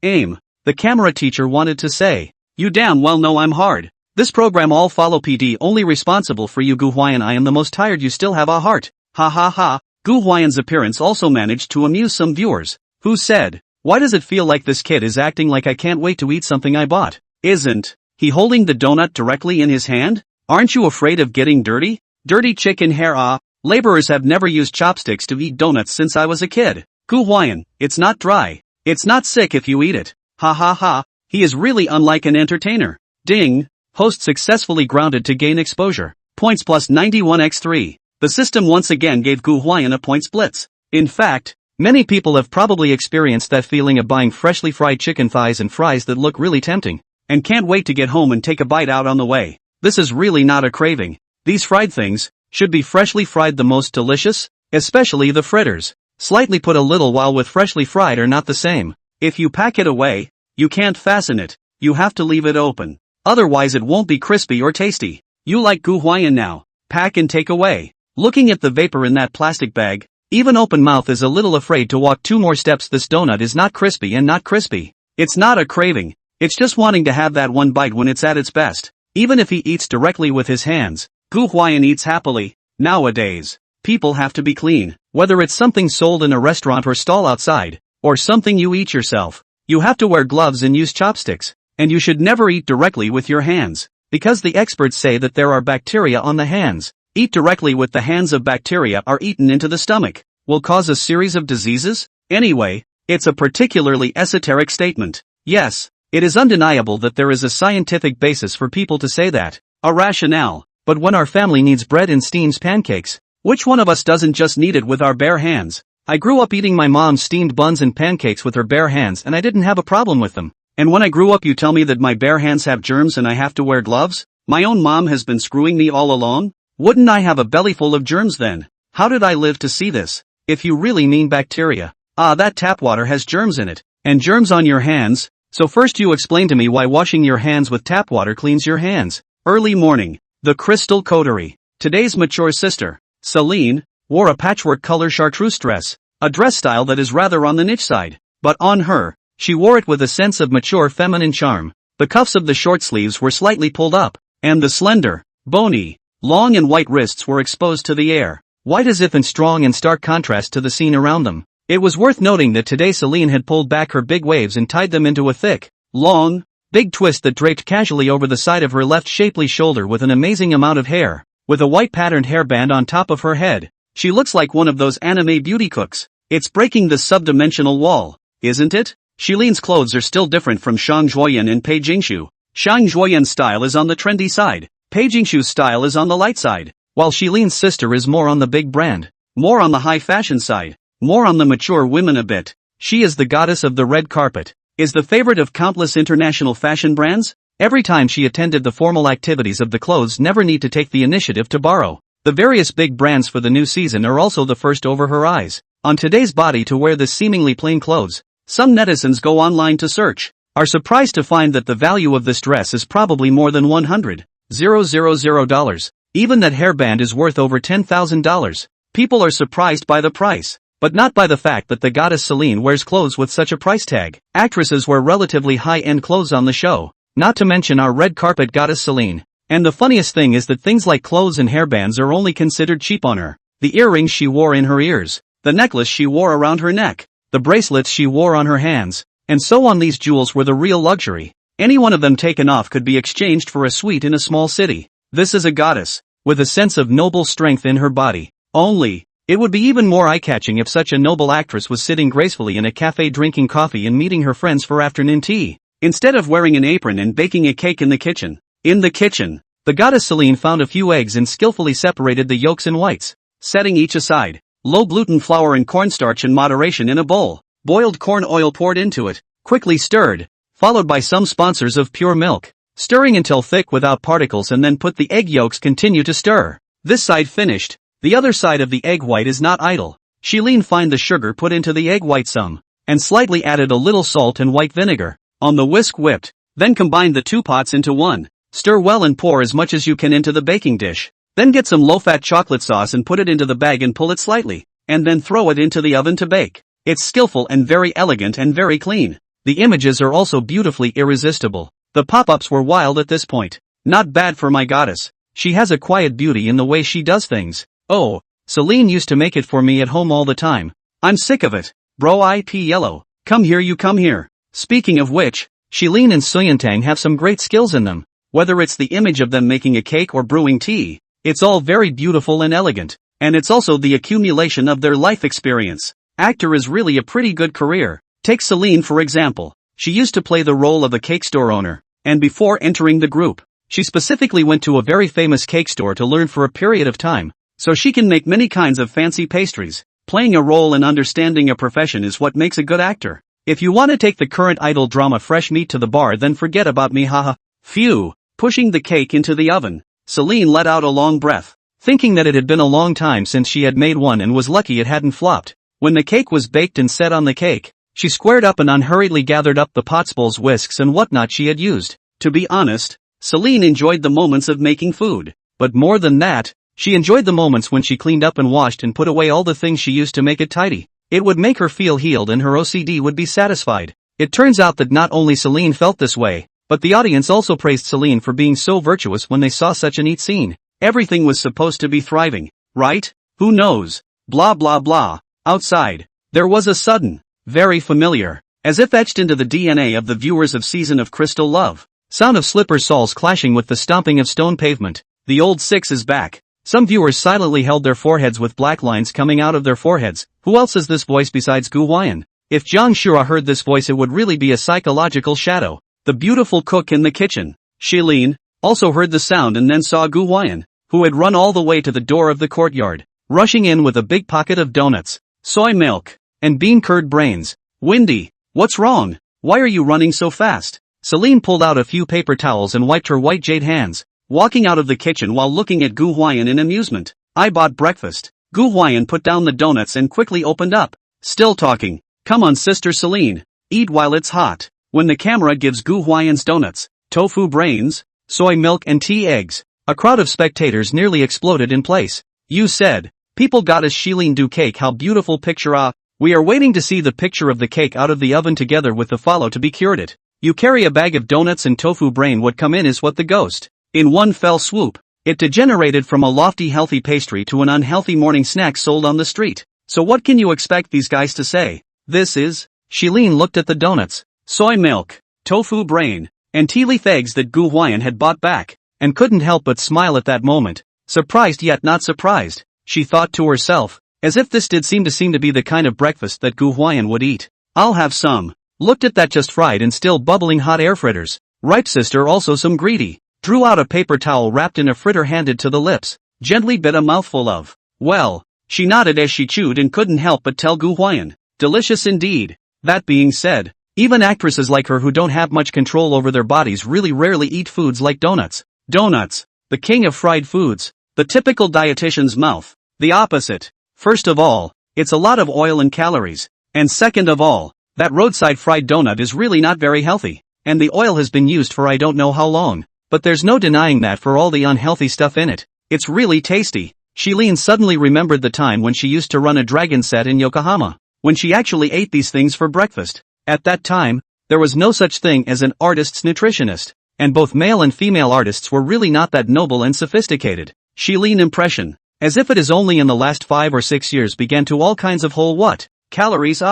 A: aim. The camera teacher wanted to say. You damn well know I'm hard. This program all follow PD only responsible for you Gu Huai'an I am the most tired you still have a heart. Ha ha ha. Gu Huai'an's appearance also managed to amuse some viewers, who said, why does it feel like this kid is acting like I can't wait to eat something I bought? Isn't he holding the donut directly in his hand? Aren't you afraid of getting dirty? Dirty chicken hair Laborers have never used chopsticks to eat donuts since I was a kid. Gu Huai'an, it's not dry. It's not sick if you eat it. Ha ha ha. He is really unlike an entertainer. Ding. Host successfully grounded to gain exposure. Points plus 91x3. The system once again gave Gu Huai'an a point splits. In fact, many people have probably experienced that feeling of buying freshly fried chicken thighs and fries that look really tempting, and can't wait to get home and take a bite out on the way. This is really not a craving. These fried things should be freshly fried the most delicious, especially the fritters. Slightly put a little while with freshly fried are not the same. If you pack it away, you can't fasten it. You have to leave it open. Otherwise it won't be crispy or tasty. You like Gu Huai'an now. Pack and take away. Looking at the vapor in that plastic bag, even open mouth is a little afraid to walk 2 more steps. This donut is not crispy and not crispy. It's not a craving. It's just wanting to have that one bite when it's at its best. Even if he eats directly with his hands, Gu Huai'an eats happily. Nowadays, people have to be clean. Whether it's something sold in a restaurant or stall outside, or something you eat yourself, you have to wear gloves and use chopsticks. And you should never eat directly with your hands, because the experts say that there are bacteria on the hands. Eat directly with the hands of bacteria are eaten into the stomach, will cause a series of diseases? Anyway, it's a particularly esoteric statement. Yes, it is undeniable that there is a scientific basis for people to say that. A rationale. But when our family needs bread and steams pancakes, which one of us doesn't just knead it with our bare hands? I grew up eating my mom's steamed buns and pancakes with her bare hands and I didn't have a problem with them. And when I grew up you tell me that my bare hands have germs and I have to wear gloves? My own mom has been screwing me all along? Wouldn't I have a belly full of germs then? How did I live to see this? If you really mean bacteria. That tap water has germs in it. And germs on your hands? So first you explain to me why washing your hands with tap water cleans your hands. Early morning. The crystal coterie. Today's mature sister, Celine, wore a patchwork color chartreuse dress. A dress style that is rather on the niche side. But on her, she wore it with a sense of mature feminine charm. The cuffs of the short sleeves were slightly pulled up. And the slender, bony, long and white wrists were exposed to the air, white as if in strong and stark contrast to the scene around them. It was worth noting that today Celine had pulled back her big waves and tied them into a thick, long, big twist that draped casually over the side of her left shapely shoulder with an amazing amount of hair. With a white patterned hairband on top of her head, she looks like one of those anime beauty cooks. It's breaking the subdimensional wall, isn't it? Celine's clothes are still different from Zhang Zhuoyan and Pei Jingshu. Zhang Zhuoyan's style is on the trendy side. Pei Jingshu's style is on the light side, while Celine's sister is more on the big brand, more on the high fashion side, more on the mature women a bit. She is the goddess of the red carpet, is the favorite of countless international fashion brands. Every time she attended the formal activities of the clothes never need to take the initiative to borrow. The various big brands for the new season are also the first over her eyes on today's body to wear this seemingly plain clothes. Some netizens go online to search, are surprised to find that the value of this dress is probably more than $100,000. Even that hairband is worth over $10,000. People are surprised by the price, but not by the fact that the goddess Celine wears clothes with such a price tag. Actresses wear relatively high-end clothes on the show, not to mention our red carpet goddess Celine. And the funniest thing is that things like clothes and hairbands are only considered cheap on her. The earrings she wore in her ears, the necklace she wore around her neck, the bracelets she wore on her hands, and so on. These jewels were the real luxury. Any one of them taken off could be exchanged for a suite in a small city. This is a goddess, with a sense of noble strength in her body. Only, it would be even more eye-catching if such a noble actress was sitting gracefully in a cafe drinking coffee and meeting her friends for afternoon tea, instead of wearing an apron and baking a cake in the kitchen. In the kitchen, the goddess Celine found a few eggs and skillfully separated the yolks and whites, setting each aside. Low-gluten flour and cornstarch in moderation in a bowl. Boiled corn oil poured into it, quickly stirred, followed by some sponsors of pure milk. Stirring until thick without particles and then put the egg yolks. Continue to stir. This side finished, the other side of the egg white is not idle. Celine fined the sugar put into the egg white some, and slightly added a little salt and white vinegar. On the whisk whipped, then combined the two pots into one. Stir well and pour as much as you can into the baking dish. Then get some low-fat chocolate sauce and put it into the bag and pull it slightly, and then throw it into the oven to bake. It's skillful and very elegant and very clean. The images are also beautifully irresistible. The pop-ups were wild at this point. Not bad for my goddess. She has a quiet beauty in the way she does things. Oh, Celine used to make it for me at home all the time. I'm sick of it. Bro, IP yellow. Come here, you come here. Speaking of which, Celine and Suyantang have some great skills in them. Whether it's the image of them making a cake or brewing tea, it's all very beautiful and elegant. And it's also the accumulation of their life experience. Actor is really a pretty good career. Take Celine for example. She used to play the role of a cake store owner, and before entering the group, she specifically went to a very famous cake store to learn for a period of time, so she can make many kinds of fancy pastries. Playing a role and understanding a profession is what makes a good actor. If you want to take the current idol drama fresh meat to the bar, then forget about me, haha. Phew. Pushing the cake into the oven, Celine let out a long breath, thinking that it had been a long time since she had made one and was lucky it hadn't flopped. When the cake was baked and set on the cake, she squared up and unhurriedly gathered up the pots, bowls, whisks and whatnot she had used. To be honest, Celine enjoyed the moments of making food, but more than that, she enjoyed the moments when she cleaned up and washed and put away all the things she used to make it tidy. It would make her feel healed and her OCD would be satisfied. It turns out that not only Celine felt this way, but the audience also praised Celine for being so virtuous when they saw such a neat scene. Everything was supposed to be thriving, right? Who knows? Blah blah blah. Outside, there was a sudden, very familiar, as if etched into the DNA of the viewers of Season of Crystal Love, sound of slipper soles clashing with the stomping of stone pavement. The old six is back. Some viewers silently held their foreheads with black lines coming out of their foreheads. Who else is this voice besides Gu Huai'an? If Jiang Shura heard this voice, it would really be a psychological shadow. The beautiful cook in the kitchen, Celine, also heard the sound and then saw Gu Huai'an, who had run all the way to the door of the courtyard, rushing in with a big pocket of donuts, soy milk, and bean curd brains. Windy, what's wrong? Why are you running so fast? Celine pulled out a few paper towels and wiped her white jade hands, walking out of the kitchen while looking at Gu Huai'an in amusement. I bought breakfast. Gu Huai'an put down the donuts and quickly opened up. Still talking. Come on, sister Celine. Eat while it's hot. When the camera gives Gu Huai'an's donuts, tofu brains, soy milk and tea eggs, a crowd of spectators nearly exploded in place. You said, people goddess Celine do cake, how beautiful picture. We are waiting to see the picture of the cake out of the oven together with the follow to be cured it. You carry a bag of donuts and tofu brain, what come in is what the ghost. In one fell swoop, it degenerated from a lofty healthy pastry to an unhealthy morning snack sold on the street. So what can you expect these guys to say? This is, Celine looked at the donuts, soy milk, tofu brain, and tea leaf eggs that Gu Huai'an had bought back, and couldn't help but smile at that moment, surprised yet not surprised, she thought to herself, as if this did seem to be the kind of breakfast that Gu Huai'an would eat. I'll have some. Looked at that just fried and still bubbling hot air fritters. Ripe sister also some greedy. Drew out a paper towel wrapped in a fritter, handed to the lips, gently bit a mouthful of. Well, she nodded as she chewed and couldn't help but tell Gu Huai'an, delicious indeed. That being said, even actresses like her who don't have much control over their bodies really rarely eat foods like donuts. Donuts, the king of fried foods, the typical dietitian's mouth. The opposite. First of all, it's a lot of oil and calories. And second of all, that roadside fried donut is really not very healthy. And the oil has been used for I don't know how long. But there's no denying that for all the unhealthy stuff in it. It's really tasty. Shilin suddenly remembered the time when she used to run a dragon set in Yokohama, when she actually ate these things for breakfast. At that time, there was no such thing as an artist's nutritionist, and both male and female artists were really not that noble and sophisticated. Shilin impression, as if it is only in the last 5 or 6 years began to all kinds of whole what? Calories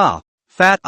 A: fat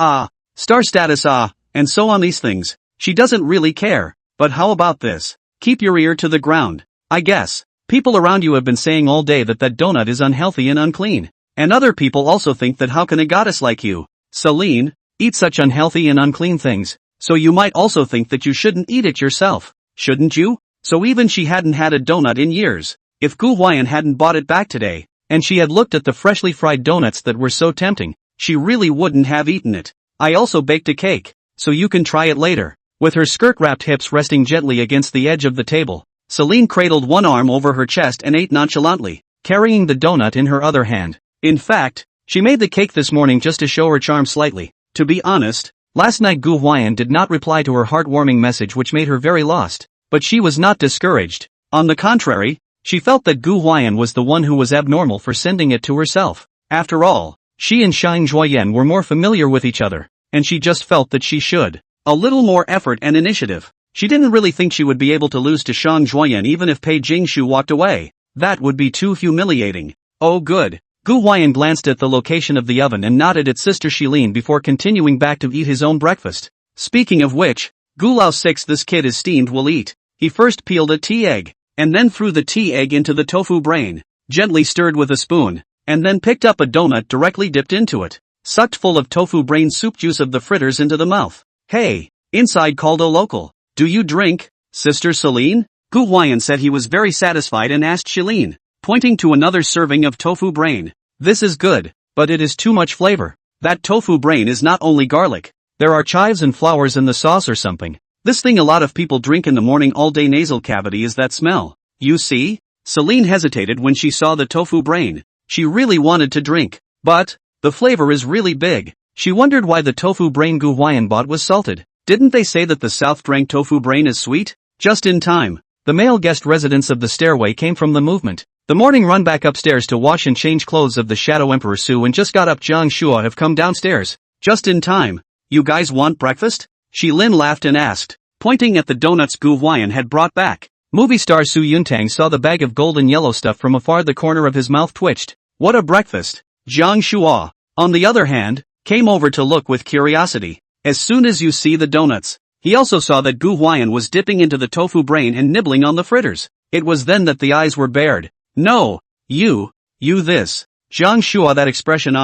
A: star status and so on these things. She doesn't really care. But how about this? Keep your ear to the ground. I guess. People around you have been saying all day that donut is unhealthy and unclean. And other people also think that how can a goddess like you, Celine, eat such unhealthy and unclean things? So you might also think that you shouldn't eat it yourself, shouldn't you? So even she hadn't had a donut in years. If Gu Huai'an hadn't bought it back today, and she had looked at the freshly fried donuts that were so tempting, she really wouldn't have eaten it. I also baked a cake, so you can try it later. With her skirt-wrapped hips resting gently against the edge of the table, Celine cradled one arm over her chest and ate nonchalantly, carrying the donut in her other hand. In fact, she made the cake this morning just to show her charm slightly. To be honest, last night Gu Huai'an did not reply to her heartwarming message, which made her very lost. But she was not discouraged. On the contrary, she felt that Gu Huai'an was the one who was abnormal for sending it to herself. After all, she and Shang Zhuoyan were more familiar with each other, and she just felt that she should. A little more effort and initiative. She didn't really think she would be able to lose to Shang Zhuoyan even if Pei Jingshu walked away. That would be too humiliating. Oh good. Gu Huai'an glanced at the location of the oven and nodded at Sister Shilin before continuing back to eat his own breakfast. Speaking of which, Gulao 6 this kid is steamed will eat. He first peeled a tea egg, and then threw the tea egg into the tofu brain, gently stirred with a spoon, and then picked up a donut directly dipped into it, sucked full of tofu brain soup juice of the fritters into the mouth. Hey, inside called a local. Do you drink, Sister Celine? Gu Huai'an said he was very satisfied and asked Shilin, pointing to another serving of tofu brain. This is good, but it is too much flavor. That tofu brain is not only garlic. There are chives and flowers in the sauce or something. This thing a lot of people drink in the morning all day nasal cavity is that smell. You see? Celine hesitated when she saw the tofu brain. She really wanted to drink. But, the flavor is really big. She wondered why the tofu brain Gu Huai'an bought was salted. Didn't they say that the South drank tofu brain is sweet? Just in time. The male guest residents of the stairway came from the movement. The morning run back upstairs to wash and change clothes of the Shadow Emperor Su and just got up Jiang Shua have come downstairs. Just in time. You guys want breakfast? Shilin laughed and asked, pointing at the donuts Gu Huai'an had brought back. Movie star Su Yuntang saw the bag of golden yellow stuff from afar. The corner of his mouth twitched. What a breakfast. Jiang Shua, on the other hand, came over to look with curiosity. As soon as you see the donuts, he also saw that Gu Huai'an was dipping into the tofu brain and nibbling on the fritters. It was then that the eyes were bared. No, you this. Jiang Shua, that expression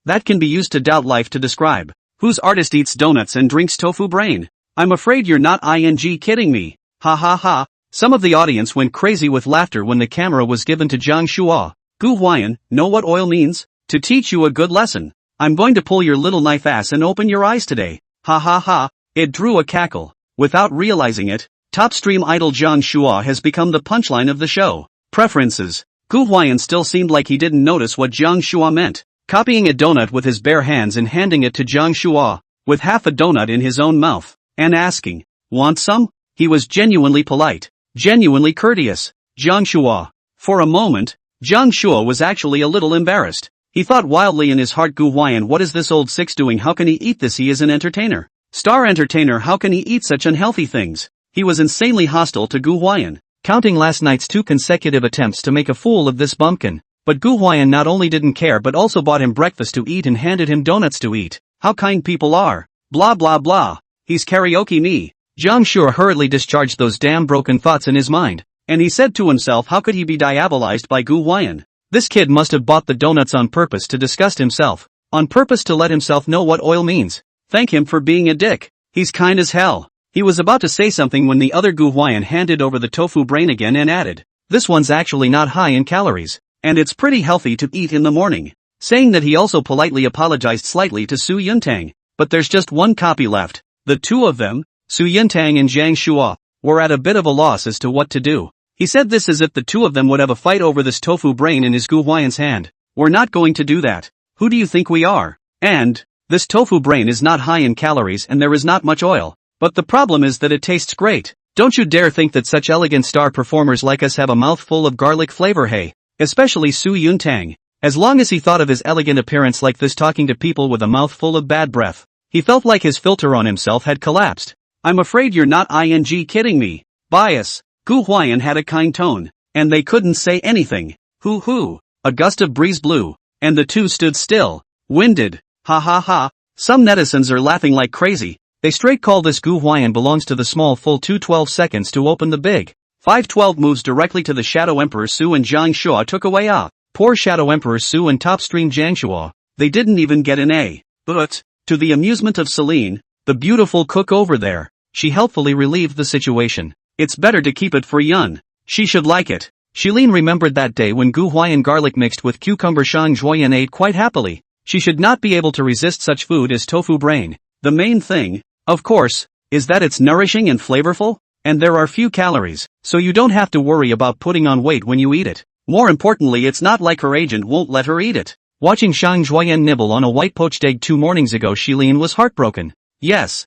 A: that can be used to doubt life to describe. Whose artist eats donuts and drinks tofu brain? I'm afraid you're not kidding me. Ha ha ha. Some of the audience went crazy with laughter when the camera was given to Jiang Shua. Gu Huai'an, know what oil means? To teach you a good lesson. I'm going to pull your little knife ass and open your eyes today. Ha ha ha. It drew a cackle. Without realizing it, top stream idol Jiang Shua has become the punchline of the show. Preferences. Gu Huai'an still seemed like he didn't notice what Jiang Shua meant, copying a donut with his bare hands and handing it to Jiang Shua, with half a donut in his own mouth, and asking, want some? He was genuinely polite, genuinely courteous. Jiang Shua. For a moment, Jiang Shua was actually a little embarrassed. He thought wildly in his heart, Gu Huai'an, what is this old six doing? How can he eat this? He is an entertainer. Star entertainer, how can he eat such unhealthy things? He was insanely hostile to Gu Huai'an, counting last night's 2 consecutive attempts to make a fool of this bumpkin. But Gu Huai'an not only didn't care but also bought him breakfast to eat and handed him donuts to eat. How kind people are. Blah blah blah. He's karaoke me. Jiang Shua hurriedly discharged those damn broken thoughts in his mind, and he said to himself, how could he be diabolized by Gu Huai'an? This kid must have bought the donuts on purpose to disgust himself, on purpose to let himself know what oil means. Thank him for being a dick. He's kind as hell. He was about to say something when the other Gu Huai'an handed over the tofu brain again and added, this one's actually not high in calories, and it's pretty healthy to eat in the morning, saying that he also politely apologized slightly to Su Yuntang. but there's just one copy left. The two of them, Su Yuntang and Jiang Shua, were at a bit of a loss as to what to do. He said this as if the two of them would have a fight over this tofu brain in his Gu Huai'an's hand. We're not going to do that. Who do you think we are? And, this tofu brain is not high in calories and there is not much oil. But the problem is that it tastes great. Don't you dare think that such elegant star performers like us have a mouthful of garlic flavor, hey. Especially Su Yuntang. As long as he thought of his elegant appearance like this talking to people with a mouthful of bad breath, he felt like his filter on himself had collapsed. I'm afraid you're not kidding me. Bias. Gu Huai'an had a kind tone, and they couldn't say anything. Hoo. A gust of breeze blew, and the two stood still, winded. Ha ha ha. Some netizens are laughing like crazy. They straight call this Gu Huai'an belongs to the small full 212 seconds to open the big 512 moves directly to the Shadow Emperor Su and Jiang Shua took away poor Shadow Emperor Su and top stream Jiang Shua. They didn't even get an A. But, to the amusement of Celine, the beautiful cook over there, she helpfully relieved the situation. It's better to keep it for Yun. She should like it. Shilin remembered that day when Gu Huai'an garlic mixed with cucumber Shang Zhuoyan ate quite happily. She should not be able to resist such food as tofu brain. The main thing, of course, is that it's nourishing and flavorful, and there are few calories, so you don't have to worry about putting on weight when you eat it. More importantly, it's not like her agent won't let her eat it. Watching Shang Zhuoyan nibble on a white poached egg 2 mornings ago, Shilin was heartbroken. Yes,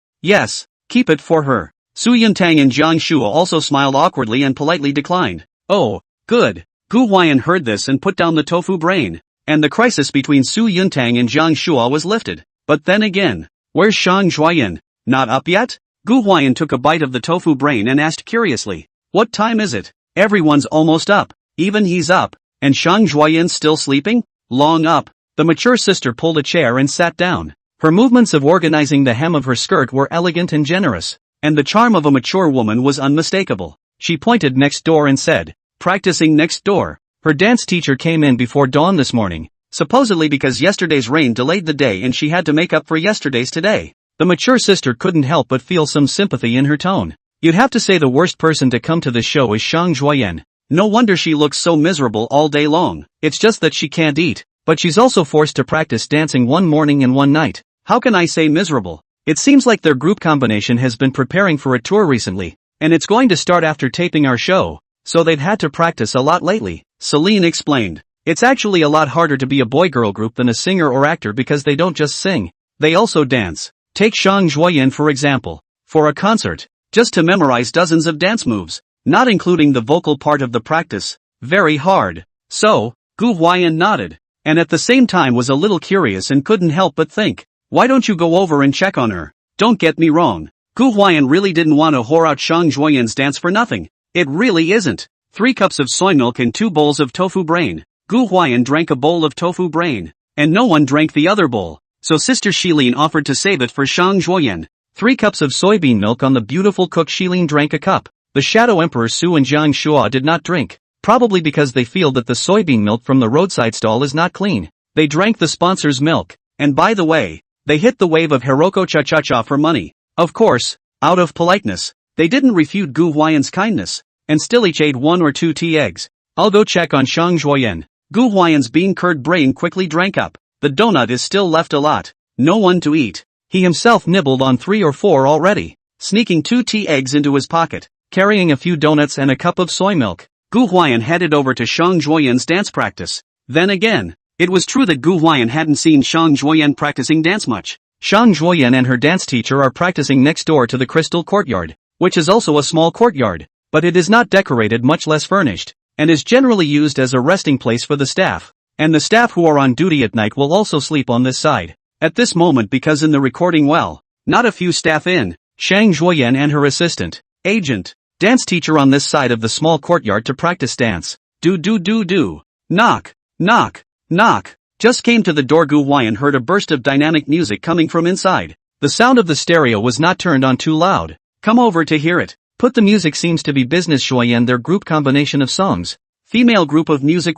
A: keep it for her. Su Yuntang and Jiang Shua also smiled awkwardly and politely declined. Oh, good. Gu Huai'an heard this and put down the tofu brain, and the crisis between Su Yuntang and Jiang Shua was lifted. But then again, where's Shang Zhuoyan? Not up yet? Gu Huai'an took a bite of the tofu brain and asked curiously. What time is it? Everyone's almost up. Even he's up. And Shang Zhuoyan's still sleeping? Long up. The mature sister pulled a chair and sat down. Her movements of organizing the hem of her skirt were elegant and generous, and the charm of a mature woman was unmistakable. She pointed next door and said, practicing next door. Her dance teacher came in before dawn this morning, supposedly because yesterday's rain delayed the day and she had to make up for yesterday's today. The mature sister couldn't help but feel some sympathy in her tone. You'd have to say the worst person to come to the show is Shang Zhuoyan. No wonder she looks so miserable all day long. It's just that she can't eat, but she's also forced to practice dancing one morning and one night. How can I say miserable? It seems like their group combination has been preparing for a tour recently, and it's going to start after taping our show, so they've had to practice a lot lately. Celine explained. It's actually a lot harder to be a boy-girl group than a singer or actor because they don't just sing, they also dance. Take Shang Zhuoyan for example. For a concert, just to memorize dozens of dance moves, not including the vocal part of the practice, very hard. So, Gu Huai'an nodded, and at the same time was a little curious and couldn't help but think, why don't you go over and check on her? Don't get me wrong. Gu Huai'an really didn't want to whore out Shang Zhuoyan's dance for nothing. It really isn't. 3 cups of soy milk and 2 bowls of tofu brain. Gu Huai'an drank a bowl of tofu brain, and no one drank the other bowl. So Sister Shilin offered to save it for Shang Zhuoyan. 3 cups of soybean milk on the beautiful cook. Shilin drank a cup. The Shadow Emperor Su and Jiang Shua did not drink, probably because they feel that the soybean milk from the roadside stall is not clean. They drank the sponsor's milk, and by the way, they hit the wave of Hiroko Cha-Cha-Cha for money. Of course, out of politeness, they didn't refute Gu Huai'an's kindness, and still each ate 1 or 2 tea eggs. I'll go check on Shang Zhuoyan. Gu Huai'an's bean curd brain quickly drank up. The donut is still left a lot. No one to eat. He himself nibbled on 3 or 4 already, sneaking 2 tea eggs into his pocket, carrying a few donuts and a cup of soy milk. Gu Huai'an headed over to Shang Zhuoyan's dance practice. Then again, it was true that Gu Huai'an hadn't seen Shang Zhuoyan practicing dance much. Shang Zhuoyan and her dance teacher are practicing next door to the Crystal Courtyard, which is also a small courtyard, but it is not decorated, much less furnished, and is generally used as a resting place for the staff. And the staff who are on duty at night will also sleep on this side. At this moment, because in the recording not a few staff in, Shang Zhuoyan and her assistant, agent, dance teacher on this side of the small courtyard to practice dance. Do. Knock. Just came to the door. Gu Huai'an heard a burst of dynamic music coming from inside. The sound of the stereo was not turned on too loud. Come over to hear it. Put the music seems to be business. Zhuoyan, their group combination of songs. Female group of music.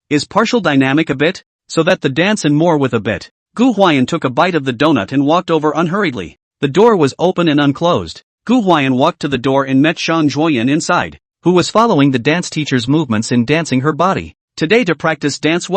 A: Is partial dynamic a bit, so that the dance and more with a bit. Gu Huai'an took a bite of the donut and walked over unhurriedly. The door was open and unclosed. Gu Huai'an walked to the door and met Shang Zhuoyan inside, who was following the dance teacher's movements in dancing her body. Today to practice dance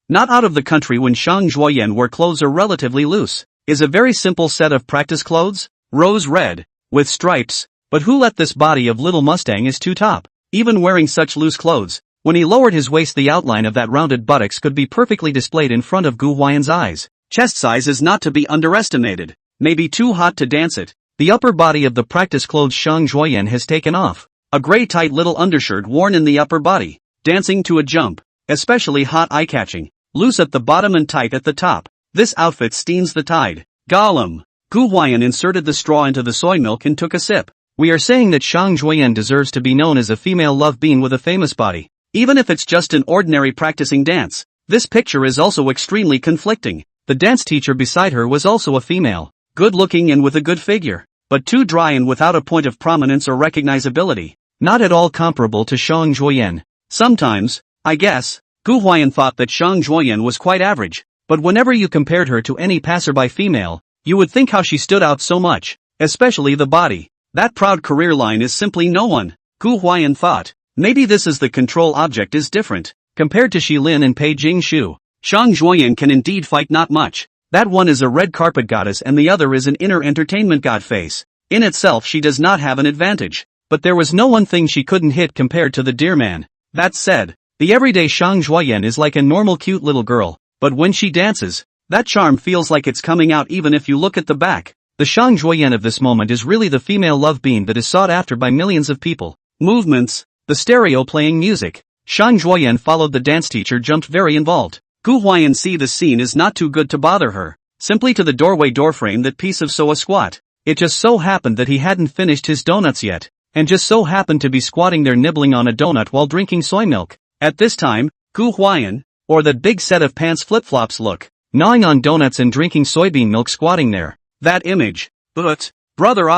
A: not out of the country when Shang Zhuoyan wore clothes are relatively loose. is a very simple set of practice clothes, rose red, with stripes, but who let this body of little Mustang is too top, even wearing such loose clothes. When he lowered his waist, the outline of that rounded buttocks could be perfectly displayed in front of Gu Huai'an's eyes. Chest size is not to be underestimated, maybe too hot to dance it. The upper body of the practice clothes Xiang Zhuoyan has taken off. A gray tight little undershirt worn in the upper body, dancing to a jump, especially hot eye-catching, loose at the bottom and tight at the top. This outfit steams the tide. Gollum. Gu Huai'an inserted the straw into the soy milk and took a sip. We are saying that Xiang Zhuoyan deserves to be known as a female love bean with a famous body. Even if it's just an ordinary practicing dance, this picture is also extremely conflicting. The dance teacher beside her was also a female, good-looking and with a good figure, but too dry and without a point of prominence or recognizability. Not at all comparable to Xiang Zhuoyan. Sometimes, I guess, Gu Huai'an thought that Xiang Zhuoyan was quite average, but whenever you compared her to any passerby female, you would think how she stood out so much, especially the body. That proud career line is simply no one, Gu Huai'an thought. Maybe this is the control object is different, compared to Xilin and Pei Jingshu. Xiang Zhuoyan can indeed fight not much. That one is a red carpet goddess and the other is an inner entertainment god face. In itself she does not have an advantage, but there was no one thing she couldn't hit compared to the dear man. That said, the everyday Xiang Zhuoyan is like a normal cute little girl, but when she dances, that charm feels like it's coming out even if you look at the back. The Xiang Zhuoyan of this moment is really the female love bean that is sought after by millions of people. Movements. The stereo playing music. Xiang Zhuoyan followed the dance teacher, jumped very involved. Gu Huai'an see the scene is not too good to bother her. Simply to the doorway doorframe that piece of so a squat. It just so happened that he hadn't finished his donuts yet, and just so happened to be squatting there nibbling on a donut while drinking soy milk. At this time, Gu Huai'an, or that big set of pants flip-flops look, gnawing on donuts and drinking soybean milk squatting there. That image. But, brother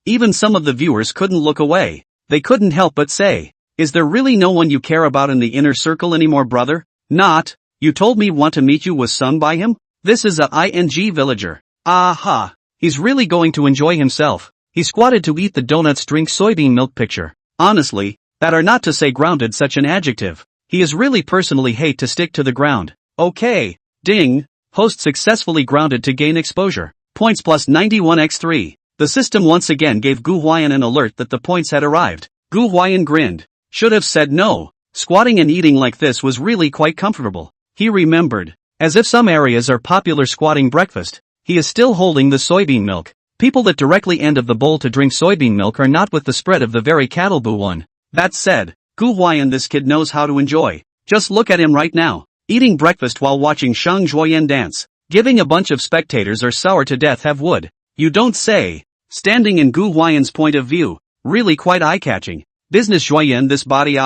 A: even some of the viewers couldn't look away. They couldn't help but say, is there really no one you care about in the inner circle anymore, brother? Not. You told me want to meet you was sung by him? This is a ing villager. Aha. He's really going to enjoy himself. He squatted to eat the donuts, drink soybean milk picture. Honestly, that are not to say grounded such an adjective. He is really personally hate to stick to the ground. Okay. Ding. Host successfully grounded to gain exposure. Points plus 91x3. The system once again gave Gu Huai'an an alert that the points had arrived. Gu Huai'an grinned. Should have said no. Squatting and eating like this was really quite comfortable. He remembered. As if some areas are popular squatting breakfast, he is still holding the soybean milk. People that directly end of the bowl to drink soybean milk are not with the spread of the very cattle-boo one. That said, Gu Huai'an, this kid knows how to enjoy. Just look at him right now. Eating breakfast while watching Xiang Zhuoyan dance. Giving a bunch of spectators are sour to death have wood. You don't say. Standing in Gu Huai'an's point of view, really quite eye-catching. Business Zhuoyan, this body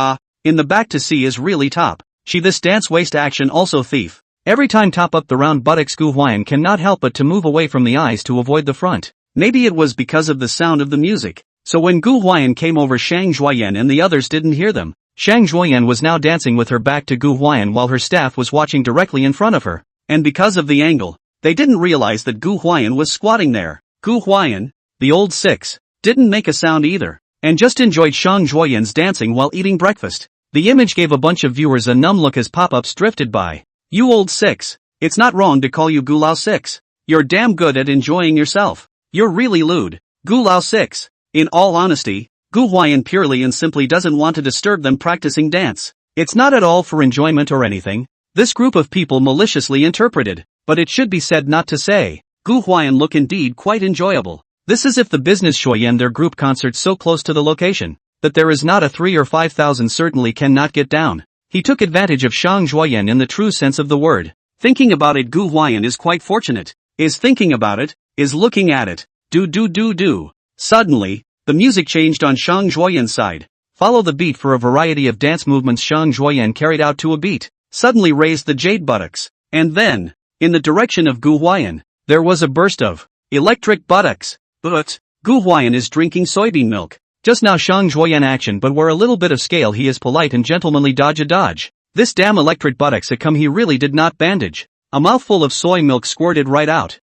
A: in the back to see is really top. She this dance waist action also thief. Every time top up the round buttocks, Gu Huai'an cannot help but to move away from the eyes to avoid the front. Maybe it was because of the sound of the music. So when Gu Huai'an came over Xiang Zhuoyan and the others didn't hear them, Xiang Zhuoyan was now dancing with her back to Gu Huai'an while her staff was watching directly in front of her. And because of the angle, they didn't realize that Gu Huai'an was squatting there. Gu Huai'an, the old six, didn't make a sound either, and just enjoyed Xiang Zhuoyan's dancing while eating breakfast. The image gave a bunch of viewers a numb look as pop-ups drifted by. You old six, it's not wrong to call you Gu Lao six. You're damn good at enjoying yourself. You're really lewd. Gu Lao six. In all honesty, Gu Huai'an purely and simply doesn't want to disturb them practicing dance. It's not at all for enjoyment or anything. This group of people maliciously interpreted, but it should be said not to say. Gu Huai'an look indeed quite enjoyable. This is if the business Zhuoyan their group concert so close to the location, that there is not a 3 or 5,000 certainly cannot get down. He took advantage of Xiang Zhuoyan in the true sense of the word. Thinking about it, Gu Huai'an is quite fortunate. Is thinking about it, is looking at it. Do. Suddenly, the music changed on Xiang Zhuoyan's side. Follow the beat for a variety of dance movements Xiang Zhuoyan carried out to a beat. Suddenly raised the jade buttocks. And then, in the direction of Gu Huai'an, there was a burst of electric buttocks. But Gu Huai'an is drinking soybean milk. Just now Xiang Zhuoyan action, but where a little bit of scale he is polite and gentlemanly dodge. This damn electric buttocks a come he really did not bandage. A mouthful of soy milk squirted right out.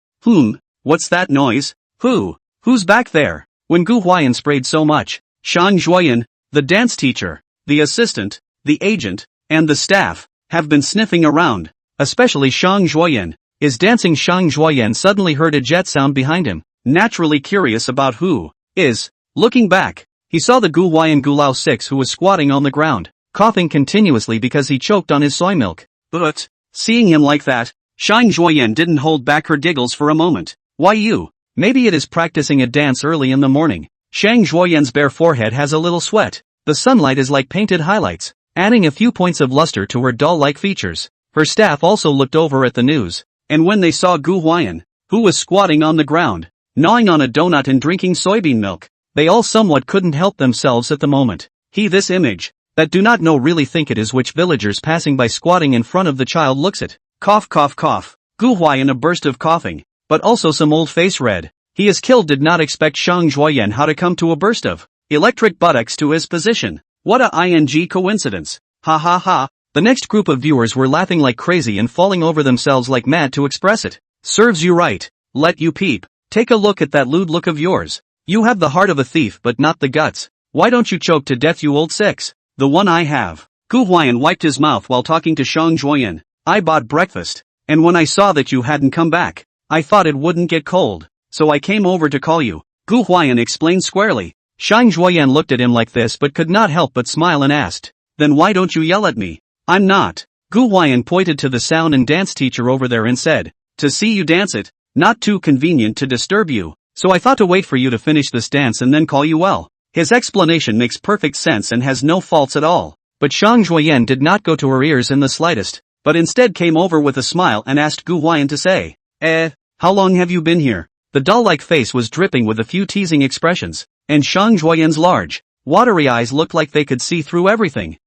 A: What's that noise? Who's back there? When Gu Huai'an sprayed so much, Xiang Zhuoyan, the dance teacher, the assistant, the agent, and the staff, have been sniffing around. Especially Xiang Zhuoyan. is dancing. Gu Huai'an suddenly heard a jet sound behind him, naturally curious about who is. Looking back, he saw the Gu Huai'an Gulao 6 who was squatting on the ground, coughing continuously because he choked on his soy milk. But, seeing him like that, Gu Huai'an didn't hold back her giggles for a moment. Why you? Maybe it is practicing a dance early in the morning. Gu Huai'an's bare forehead has a little sweat. The sunlight is like painted highlights, adding a few points of luster to her doll-like features. Her staff also looked over at the news, and when they saw Gu Huai'an, who was squatting on the ground, gnawing on a donut and drinking soybean milk, they all somewhat couldn't help themselves at the moment. This image, that do not know really think it is which villagers passing by squatting in front of the child looks at. Cough cough cough. Gu Huai'an a burst of coughing, but also some old face red. He is killed did not expect Gu Huai'an how to come to a burst of electric buttocks to his position. What a ing coincidence. Ha ha ha. The next group of viewers were laughing like crazy and falling over themselves like mad to express it. Serves you right. Let you peep. Take a look at that lewd look of yours. You have the heart of a thief but not the guts. Why don't you choke to death, you old six? The one I have. Gu Huai'an wiped his mouth while talking to Gu Huai'an. I bought breakfast, and when I saw that you hadn't come back, I thought it wouldn't get cold, so I came over to call you. Gu Huai'an explained squarely. Gu Huai'an looked at him like this but could not help but smile and asked, then why don't you yell at me? I'm not. Gu Huai'an pointed to the sound and dance teacher over there and said, to see you dance it, not too convenient to disturb you, so I thought to wait for you to finish this dance and then call you. Well, his explanation makes perfect sense and has no faults at all, but Gu Huai'an did not go to her ears in the slightest, but instead came over with a smile and asked Gu Huai'an to say, how long have you been here? The doll-like face was dripping with a few teasing expressions, and Gu Huai'an's large, watery eyes looked like they could see through everything.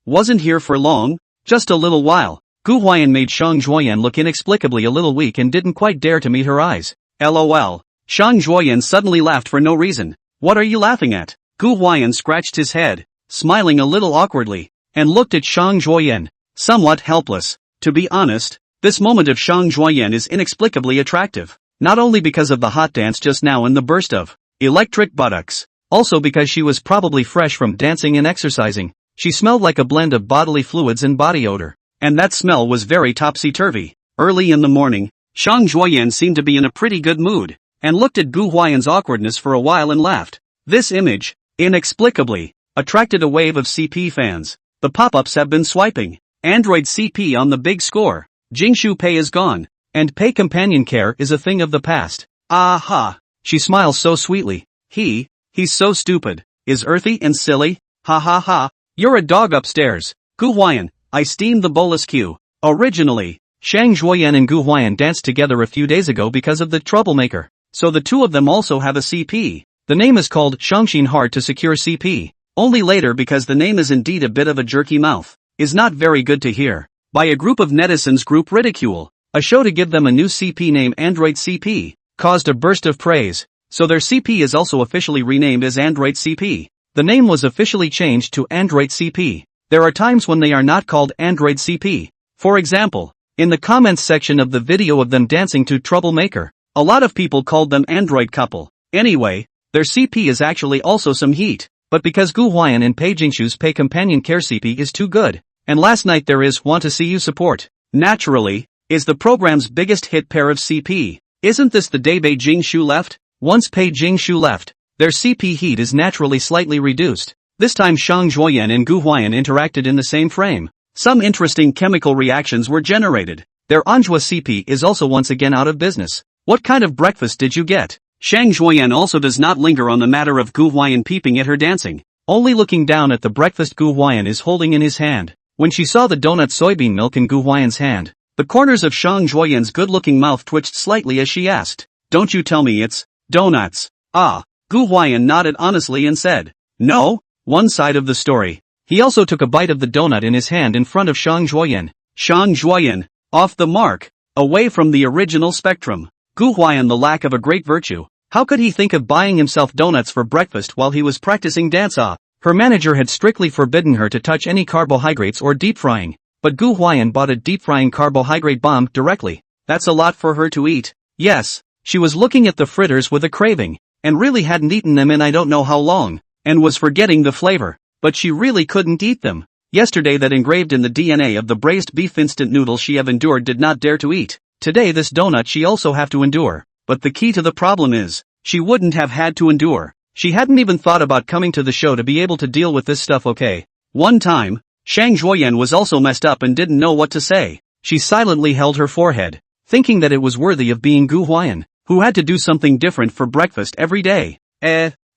A: Wasn't here for long? Just a little while. Gu Huai'an made Gu Huai'an look inexplicably a little weak and didn't quite dare to meet her eyes. LOL. Gu Huai'an suddenly laughed for no reason. What are you laughing at? Gu Huai'an scratched his head, smiling a little awkwardly, and looked at Gu Huai'an, somewhat helpless. To be honest, this moment of Gu Huai'an is inexplicably attractive, not only because of the hot dance just now and the burst of electric buttocks, also because she was probably fresh from dancing and exercising. She smelled like a blend of bodily fluids and body odor, and that smell was very topsy-turvy. Early in the morning, Gu Huai'an seemed to be in a pretty good mood, and looked at Gu Huai'an's awkwardness for a while and laughed. This image, inexplicably, attracted a wave of CP fans. The pop-ups have been swiping. Android CP on the big score. Jingshu Pei is gone, and Pei companion care is a thing of the past. Aha! She smiles so sweetly. He's so stupid. Is earthy and silly. Ha ha ha. You're a dog upstairs. Gu Huai'an, I steamed the bolus Q. Originally, Gu Huai'an and Gu Huai'an danced together a few days ago because of the troublemaker. So the two of them also have a CP. The name is called Shangshin Hard to Secure CP. Only later because the name is indeed a bit of a jerky mouth. Is not very good to hear. By a group of netizens group ridicule. A show to give them a new CP name Android CP. Caused a burst of praise. So their CP is also officially renamed as Android CP. The name was officially changed to Android CP. There are times when they are not called Android CP. For example, in the comments section of the video of them dancing to Troublemaker, a lot of people called them Android couple. Anyway, their CP is actually also some heat, but because Gu Huai'an and Pei Jingshu's Pei companion care CP is too good, and last night there is Want to See You support, naturally, is the program's biggest hit pair of CP. Isn't this the day Pei Jingshu left? Once Pei Jingshu left, their CP heat is naturally slightly reduced. This time Gu Huai'an and Gu Huai'an interacted in the same frame. Some interesting chemical reactions were generated. Their Manhwa CP is also once again out of business. What kind of breakfast did you get? Gu Huai'an also does not linger on the matter of Gu Huai'an peeping at her dancing, only looking down at the breakfast Gu Huai'an is holding in his hand. When she saw the donut soybean milk in Gu Huai'an's hand, the corners of Gu Huai'an's good-looking mouth twitched slightly as she asked, "Don't you tell me it's donuts?" Gu Huai'an nodded honestly and said, "No." One side of the story. He also took a bite of the donut in his hand in front of Gu Huai'an. Gu Huai'an, off the mark, away from the original spectrum. Gu Huai'an, the lack of a great virtue. How could he think of buying himself donuts for breakfast while he was practicing dance? Her manager had strictly forbidden her to touch any carbohydrates or deep frying, but Gu Huai'an bought a deep frying carbohydrate bomb directly. That's a lot for her to eat. Yes, she was looking at the fritters with a craving, and really hadn't eaten them in I don't know how long, and was forgetting the flavor, but she really couldn't eat them. Yesterday that engraved in the DNA of the braised beef instant noodles she have endured did not dare to eat. Today this donut she also have to endure. But the key to the problem is, she wouldn't have had to endure. She hadn't even thought about coming to the show to be able to deal with this stuff. Okay. One time, Shang Zhuoyan was also messed up and didn't know what to say. She silently held her forehead, thinking that it was worthy of being Gu Huai'an, who had to do something different for breakfast every day.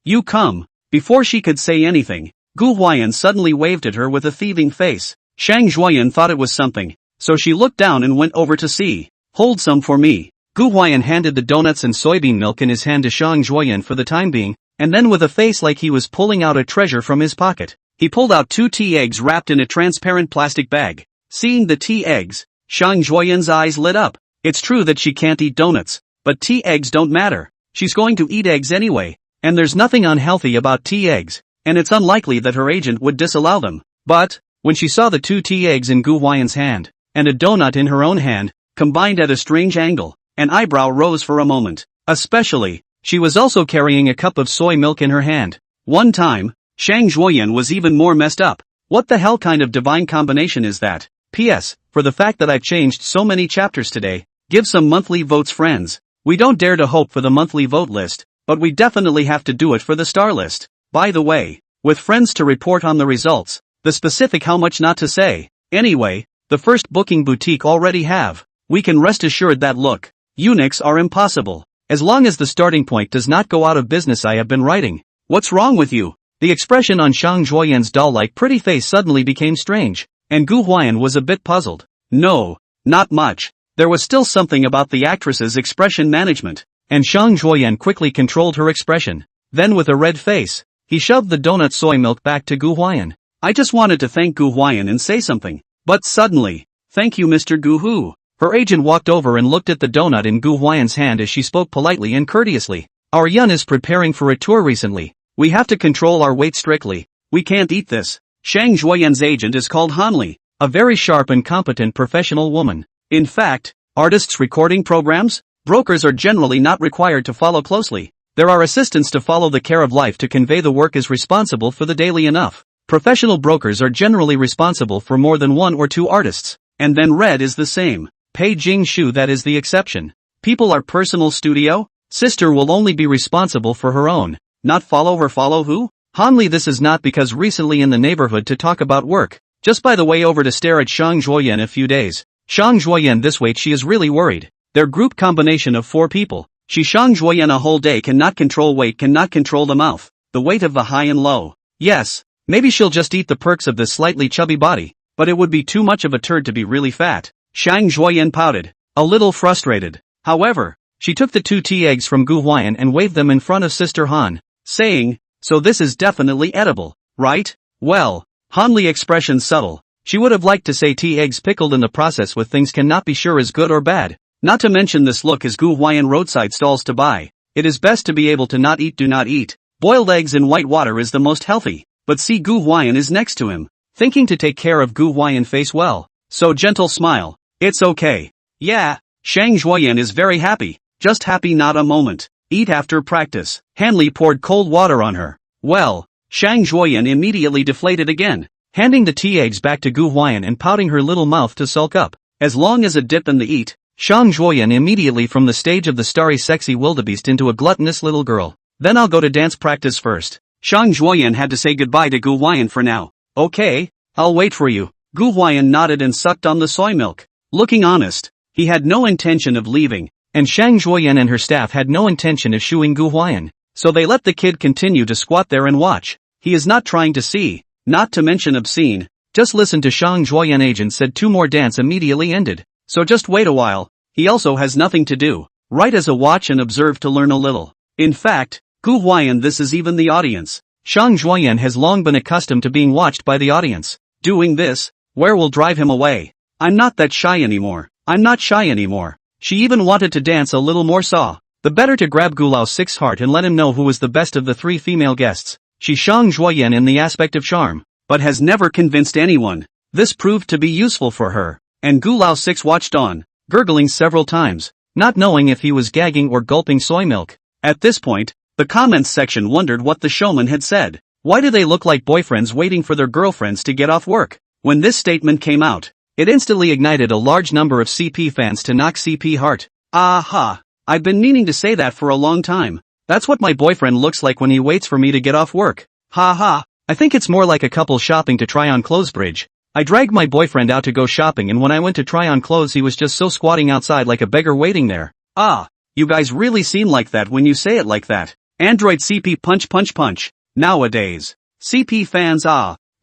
A: You come. Before she could say anything, Gu Huai'an suddenly waved at her with a thieving face. Shang Zhuoyan thought it was something, so she looked down and went over to see. Hold some for me. Gu Huai'an handed the donuts and soybean milk in his hand to Shang Zhuoyan for the time being, and then with a face like he was pulling out a treasure from his pocket, he pulled out 2 tea eggs wrapped in a transparent plastic bag. Seeing the tea eggs, Shang Zhuoyan's eyes lit up. It's true that she can't eat donuts, but tea eggs don't matter. She's going to eat eggs anyway, and there's nothing unhealthy about tea eggs, and it's unlikely that her agent would disallow them. But, when she saw the 2 tea eggs in Gu Huai'an's hand, and a donut in her own hand, combined at a strange angle, an eyebrow rose for a moment. Especially, she was also carrying a cup of soy milk in her hand. One time, Shang Zhuoyan was even more messed up. What the hell kind of divine combination is that? P.S. For the fact that I've changed so many chapters today, give some monthly votes friends. We don't dare to hope for the monthly vote list, but we definitely have to do it for the star list. By the way, with friends to report on the results, the specific how much not to say. Anyway, the first booking boutique already have. We can rest assured that look, eunuchs are impossible. As long as the starting point does not go out of business. I have been writing. What's wrong with you? The expression on Shang Zhuoyan's doll-like pretty face suddenly became strange, and Gu Huai'an was a bit puzzled. No, not much. There was still something about the actress's expression management, and Shang Zhuoyan quickly controlled her expression. Then with a red face, he shoved the donut soy milk back to Gu Huai'an. I just wanted to thank Gu Huai'an and say something, but suddenly, thank you Mr. Gu Hu. Her agent walked over and looked at the donut in Gu Huai'an's hand as she spoke politely and courteously. Our Yun is preparing for a tour recently. We have to control our weight strictly. We can't eat this. Shang Zhuoyan's agent is called Hanli, a very sharp and competent professional woman. In fact, artists' recording programs, brokers are generally not required to follow closely. There are assistants to follow the care of life to convey the work is responsible for the daily enough. Professional brokers are generally responsible for more than 1 or 2 artists, and then red is the same. Pei Jingshu that is the exception. People are personal studio? Sister will only be responsible for her own, not follow her follow who? Hanli this is not because recently in the neighborhood to talk about work, just by the way over to stare at Shang Zhuoyan a few days. Shang Zhuoyan this weight she is really worried. Their group combination of 4 people. She Shang Zhuoyan a whole day cannot control weight cannot control the mouth, the weight of the high and low. Yes, maybe she'll just eat the perks of this slightly chubby body, but it would be too much of a turd to be really fat. Shang Zhuoyan pouted, a little frustrated. However, she took the 2 tea eggs from Gu Huai'an and waved them in front of Sister Han, saying, so this is definitely edible, right? Well, Hanli expression subtle. She would have liked to say tea eggs pickled in the process with things cannot be sure is good or bad. Not to mention this look is Gu Huai'an roadside stalls to buy. It is best to be able to not eat do not eat. Boiled eggs in white water is the most healthy, but see Gu Huai'an is next to him, thinking to take care of Gu Huai'an face well. So gentle smile. It's okay. Yeah, Shang Zhuoyan is very happy, just happy not a moment. Eat after practice. Hanli poured cold water on her. Well, Shang Zhuoyan immediately deflated again, handing the tea eggs back to Gu Huai'an and pouting her little mouth to sulk up. As long as a dip in the eat, Shang Zhuoyan immediately from the stage of the starry sexy wildebeest into a gluttonous little girl. Then I'll go to dance practice first. Shang Zhuoyan had to say goodbye to Gu Huai'an for now. Okay, I'll wait for you. Gu Huai'an nodded and sucked on the soy milk. Looking honest, he had no intention of leaving, and Shang Zhuoyan and her staff had no intention of shooing Gu Huai'an, so they let the kid continue to squat there and watch. He is not trying to see, not to mention obscene. Just listen to Shang Zhuoyan agent said 2 more dance immediately ended, so just wait a while. He also has nothing to do, right as a watch and observe to learn a little. In fact, Gu Huai'an this is even the audience. Shang Zhuoyan has long been accustomed to being watched by the audience. Doing this, where will drive him away. I'm not that shy anymore. I'm not shy anymore. She even wanted to dance a little more saw. The better to grab Gu Lao6's heart and let him know who was the best of the 3 female guests. She Shang Zhuoyan in the aspect of charm, but has never convinced anyone. This proved to be useful for her, and Gu Lao6 watched on, gurgling several times, not knowing if he was gagging or gulping soy milk. At this point, the comments section wondered what the showman had said. Why do they look like boyfriends waiting for their girlfriends to get off work? When this statement came out, It instantly ignited a large number of CP fans to knock CP heart. Aha! I've been meaning to say that for a long time. That's what my boyfriend looks like when he waits for me to get off work. Ha ha! I think it's more like a couple shopping to try on clothes bridge. I dragged my boyfriend out to go shopping, and when I went to try on clothes he was just so squatting outside like a beggar waiting there. Ah! You guys really seem like that when you say it like that. Android CP punch punch punch. Nowadays, CP fans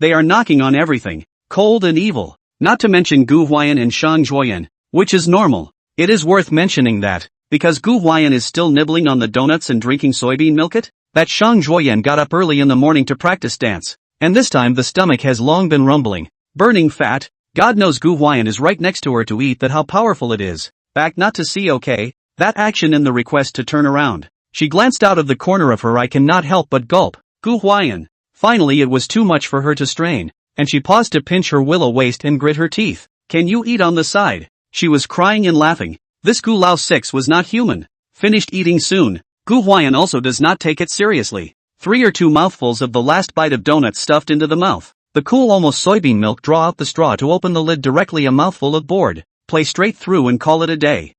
A: they are knocking on everything. Cold and evil. Not to mention Gu Huai'an and Gu Huai'an, which is normal. It is worth mentioning that, because Gu Huai'an is still nibbling on the donuts and drinking soybean milk, that Gu Huai'an got up early in the morning to practice dance. And this time the stomach has long been rumbling. Burning fat. God knows Gu Huai'an is right next to her to eat that how powerful it is. Back not to see okay. That action in the request to turn around. She glanced out of the corner of her eye, cannot help but gulp. Gu Huai'an. Finally it was too much for her to strain, and she paused to pinch her willow waist and grit her teeth. Can you eat on the side? She was crying and laughing. This Gu Lao 6 was not human. Finished eating soon. Gu Huai'an also does not take it seriously. 3 or 2 mouthfuls of the last bite of donut stuffed into the mouth. The cool almost soybean milk, draw out the straw to open the lid directly, a mouthful of board. Play straight through and call it a day.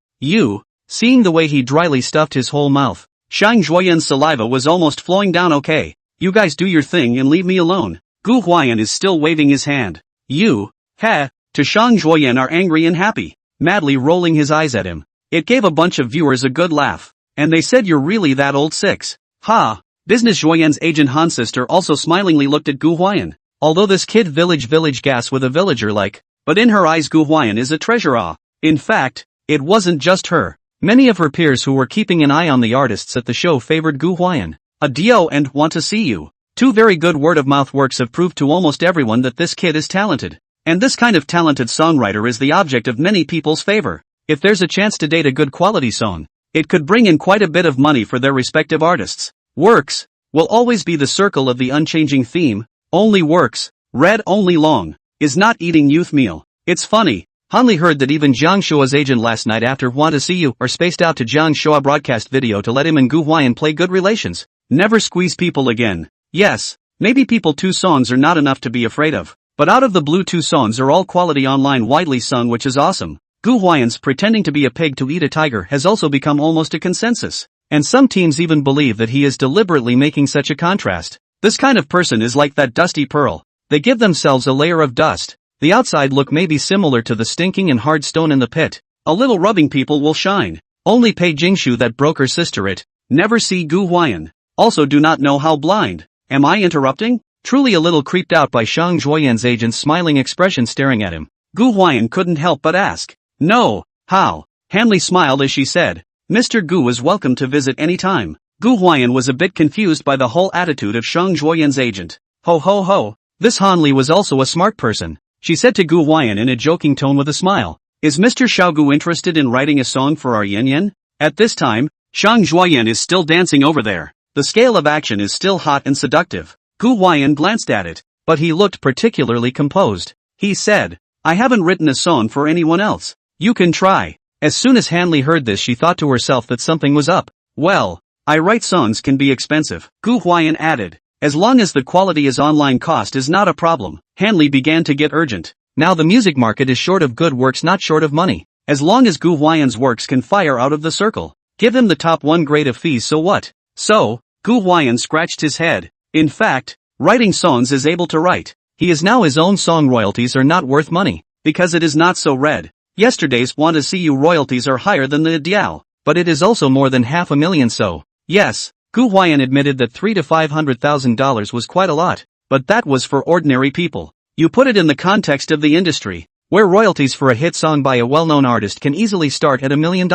A: Seeing the way he dryly stuffed his whole mouth. Gu Huai'an's saliva was almost flowing down. Okay, you guys do your thing and leave me alone. Gu Huai'an is still waving his hand. To Gu Huai'an are angry and happy, madly rolling his eyes at him. It gave a bunch of viewers a good laugh. And they said, you're really that old 6. Ha! Business Huai'an's agent Han's sister also smilingly looked at Gu Huai'an. Although this kid village gas with a villager like, but in her eyes Gu Huai'an is a treasure. In fact, it wasn't just her. Many of her peers who were keeping an eye on the artists at the show favored Gu Huai'an. Adio and want to see you. 2 very good word-of-mouth works have proved to almost everyone that this kid is talented. And this kind of talented songwriter is the object of many people's favor. If there's a chance to date a good quality song, it could bring in quite a bit of money for their respective artists. Works will always be the circle of the unchanging theme. Only works, read only long, is not eating youth meal. It's funny. Hanli heard that even Jiang Shua's agent last night after Want to See You are spaced out to Jiang Shua broadcast video to let him and Gu Huai'an play good relations. Never squeeze people again. Yes, maybe people 2 songs are not enough to be afraid of. But out of the blue 2 songs are all quality, online widely sung, which is awesome. Gu Huai'an's pretending to be a pig to eat a tiger has also become almost a consensus. And some teams even believe that he is deliberately making such a contrast. This kind of person is like that dusty pearl. They give themselves a layer of dust. The outside look may be similar to the stinking and hard stone in the pit. A little rubbing people will shine. Only Pei Jingshu, that broke her sister, never see Gu Huai'an. Also do not know how blind. Am I interrupting? Truly a little creeped out by Gu Huai'an's agent's smiling expression staring at him. Gu Huai'an couldn't help but ask. No, how? Hanli smiled as she said. Mr. Gu is welcome to visit any time. Gu Huai'an was a bit confused by the whole attitude of Gu Huai'an's agent. Ho ho ho. This Hanli was also a smart person. She said to Gu Huai'an in a joking tone with a smile, is Mr. Gu interested in writing a song for our Yen Yen? At this time, Gu Huai'an is still dancing over there. The scale of action is still hot and seductive. Gu Huai'an glanced at it, but he looked particularly composed. He said, I haven't written a song for anyone else. You can try. As soon as Hanli heard this, she thought to herself that something was up. Well, I write songs can be expensive. Gu Huai'an added. As long as the quality is online, cost is not a problem. Hanli began to get urgent. Now the music market is short of good works, not short of money. As long as Gu Huai'an's works can fire out of the circle, give him the top 1 grade of fees, so what? So, Gu Huai'an scratched his head. In fact, writing songs is able to write. He is now his own song. Royalties are not worth money, because it is not so read. Yesterday's Want to See You royalties are higher than the Diao, but it is also more than $500,000, so. Yes. Gu Huai'an admitted that $300,000 to $500,000 was quite a lot, but that was for ordinary people. You put it in the context of the industry, where royalties for a hit song by a well-known artist can easily start at $1 million,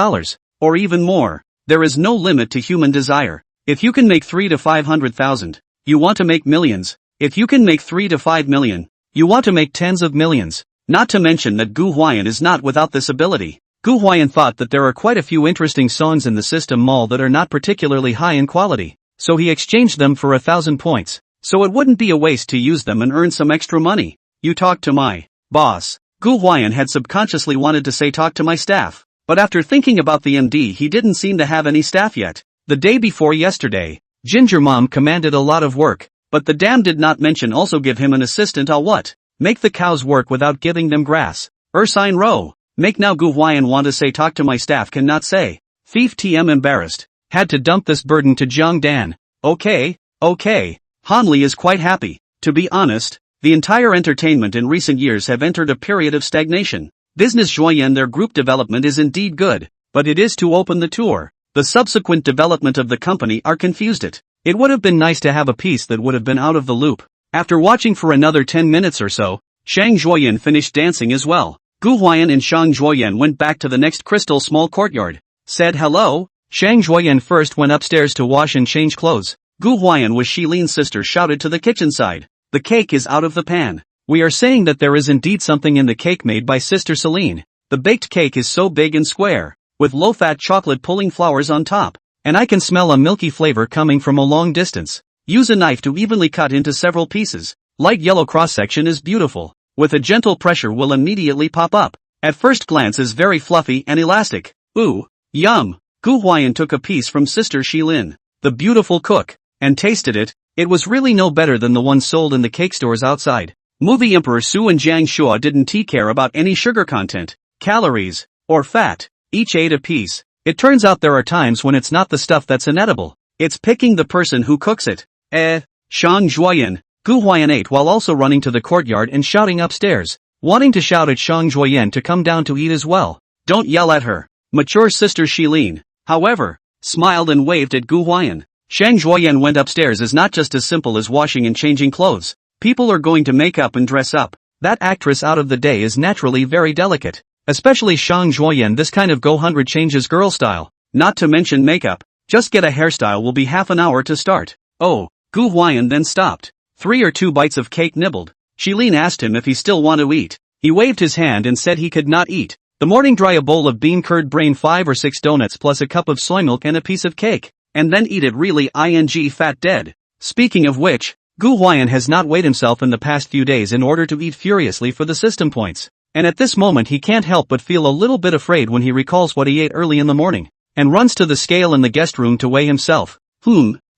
A: or even more. There is no limit to human desire. If you can make $300,000 to $500,000, you want to make millions. If you can make $3 to $5 million, you want to make tens of millions. Not to mention that Gu Huai'an is not without this ability. Gu Huai'an thought that there are quite a few interesting songs in the system mall that are not particularly high in quality, so he exchanged them for 1,000 points. So it wouldn't be a waste to use them and earn some extra money. You talk to my boss. Gu Huai'an had subconsciously wanted to say talk to my staff, but after thinking about the MD, he didn't seem to have any staff yet. The day before yesterday, Ginger Mom commanded a lot of work, but the dam did not mention also give him an assistant. I'll what? Make the cows work without giving them grass. Sign row. Make now Gu Huai'an want to say talk to my staff cannot say. Thief TM embarrassed. Had to dump this burden to Jiang Dan. Okay. Hanli is quite happy. To be honest, the entire entertainment in recent years have entered a period of stagnation. Business Huai'an their group development is indeed good, but it is to open the tour. The subsequent development of the company are confused it. It would have been nice to have a piece that would have been out of the loop. After watching for another 10 minutes or so, Shang Zhuoyan finished dancing as well. Gu Huai'an and Shang Zhuoyan went back to the next crystal small courtyard. Said hello. Shang Zhuoyan first went upstairs to wash and change clothes. Gu Huai'an with Shilin's sister shouted to the kitchen side. The cake is out of the pan. We are saying that there is indeed something in the cake made by Sister Celine. The baked cake is so big and square, with low-fat chocolate pulling flowers on top, and I can smell a milky flavor coming from a long distance. Use a knife to evenly cut into several pieces. Light yellow cross-section is beautiful. With a gentle pressure will immediately pop up. At first glance is very fluffy and elastic. Ooh, yum. Gu Huai'an took a piece from Sister Shilin, the beautiful cook, and tasted it. It was really no better than the one sold in the cake stores outside. Movie Emperor Su and Jiang Shua didn't care about any sugar content, calories, or fat. Each ate a piece. It turns out there are times when it's not the stuff that's inedible. It's picking the person who cooks it. Shang Zhuoyan. Gu Huai'an ate while also running to the courtyard and shouting upstairs, wanting to shout at Shang Zhuoyan to come down to eat as well. Don't yell at her. Mature Sister Shilin, however, smiled and waved at Gu Huai'an. Shang Zhuoyan went upstairs is not just as simple as washing and changing clothes. People are going to make up and dress up. That actress out of the day is naturally very delicate. Especially Shang Zhuoyan, this kind of Go 100 changes girl style. Not to mention makeup. Just get a hairstyle will be half an hour to start. Oh, Gu Huai'an then stopped. 3 or 2 bites of cake nibbled. Shilin asked him if he still want to eat. He waved his hand and said he could not eat. The morning dry a bowl of bean curd brain 5 or 6 donuts plus a cup of soy milk and a piece of cake. And then eat it really ing fat dead. Speaking of which, Gu Huai'an has not weighed himself in the past few days in order to eat furiously for the system points. And at this moment he can't help but feel a little bit afraid when he recalls what he ate early in the morning, and runs to the scale in the guest room to weigh himself.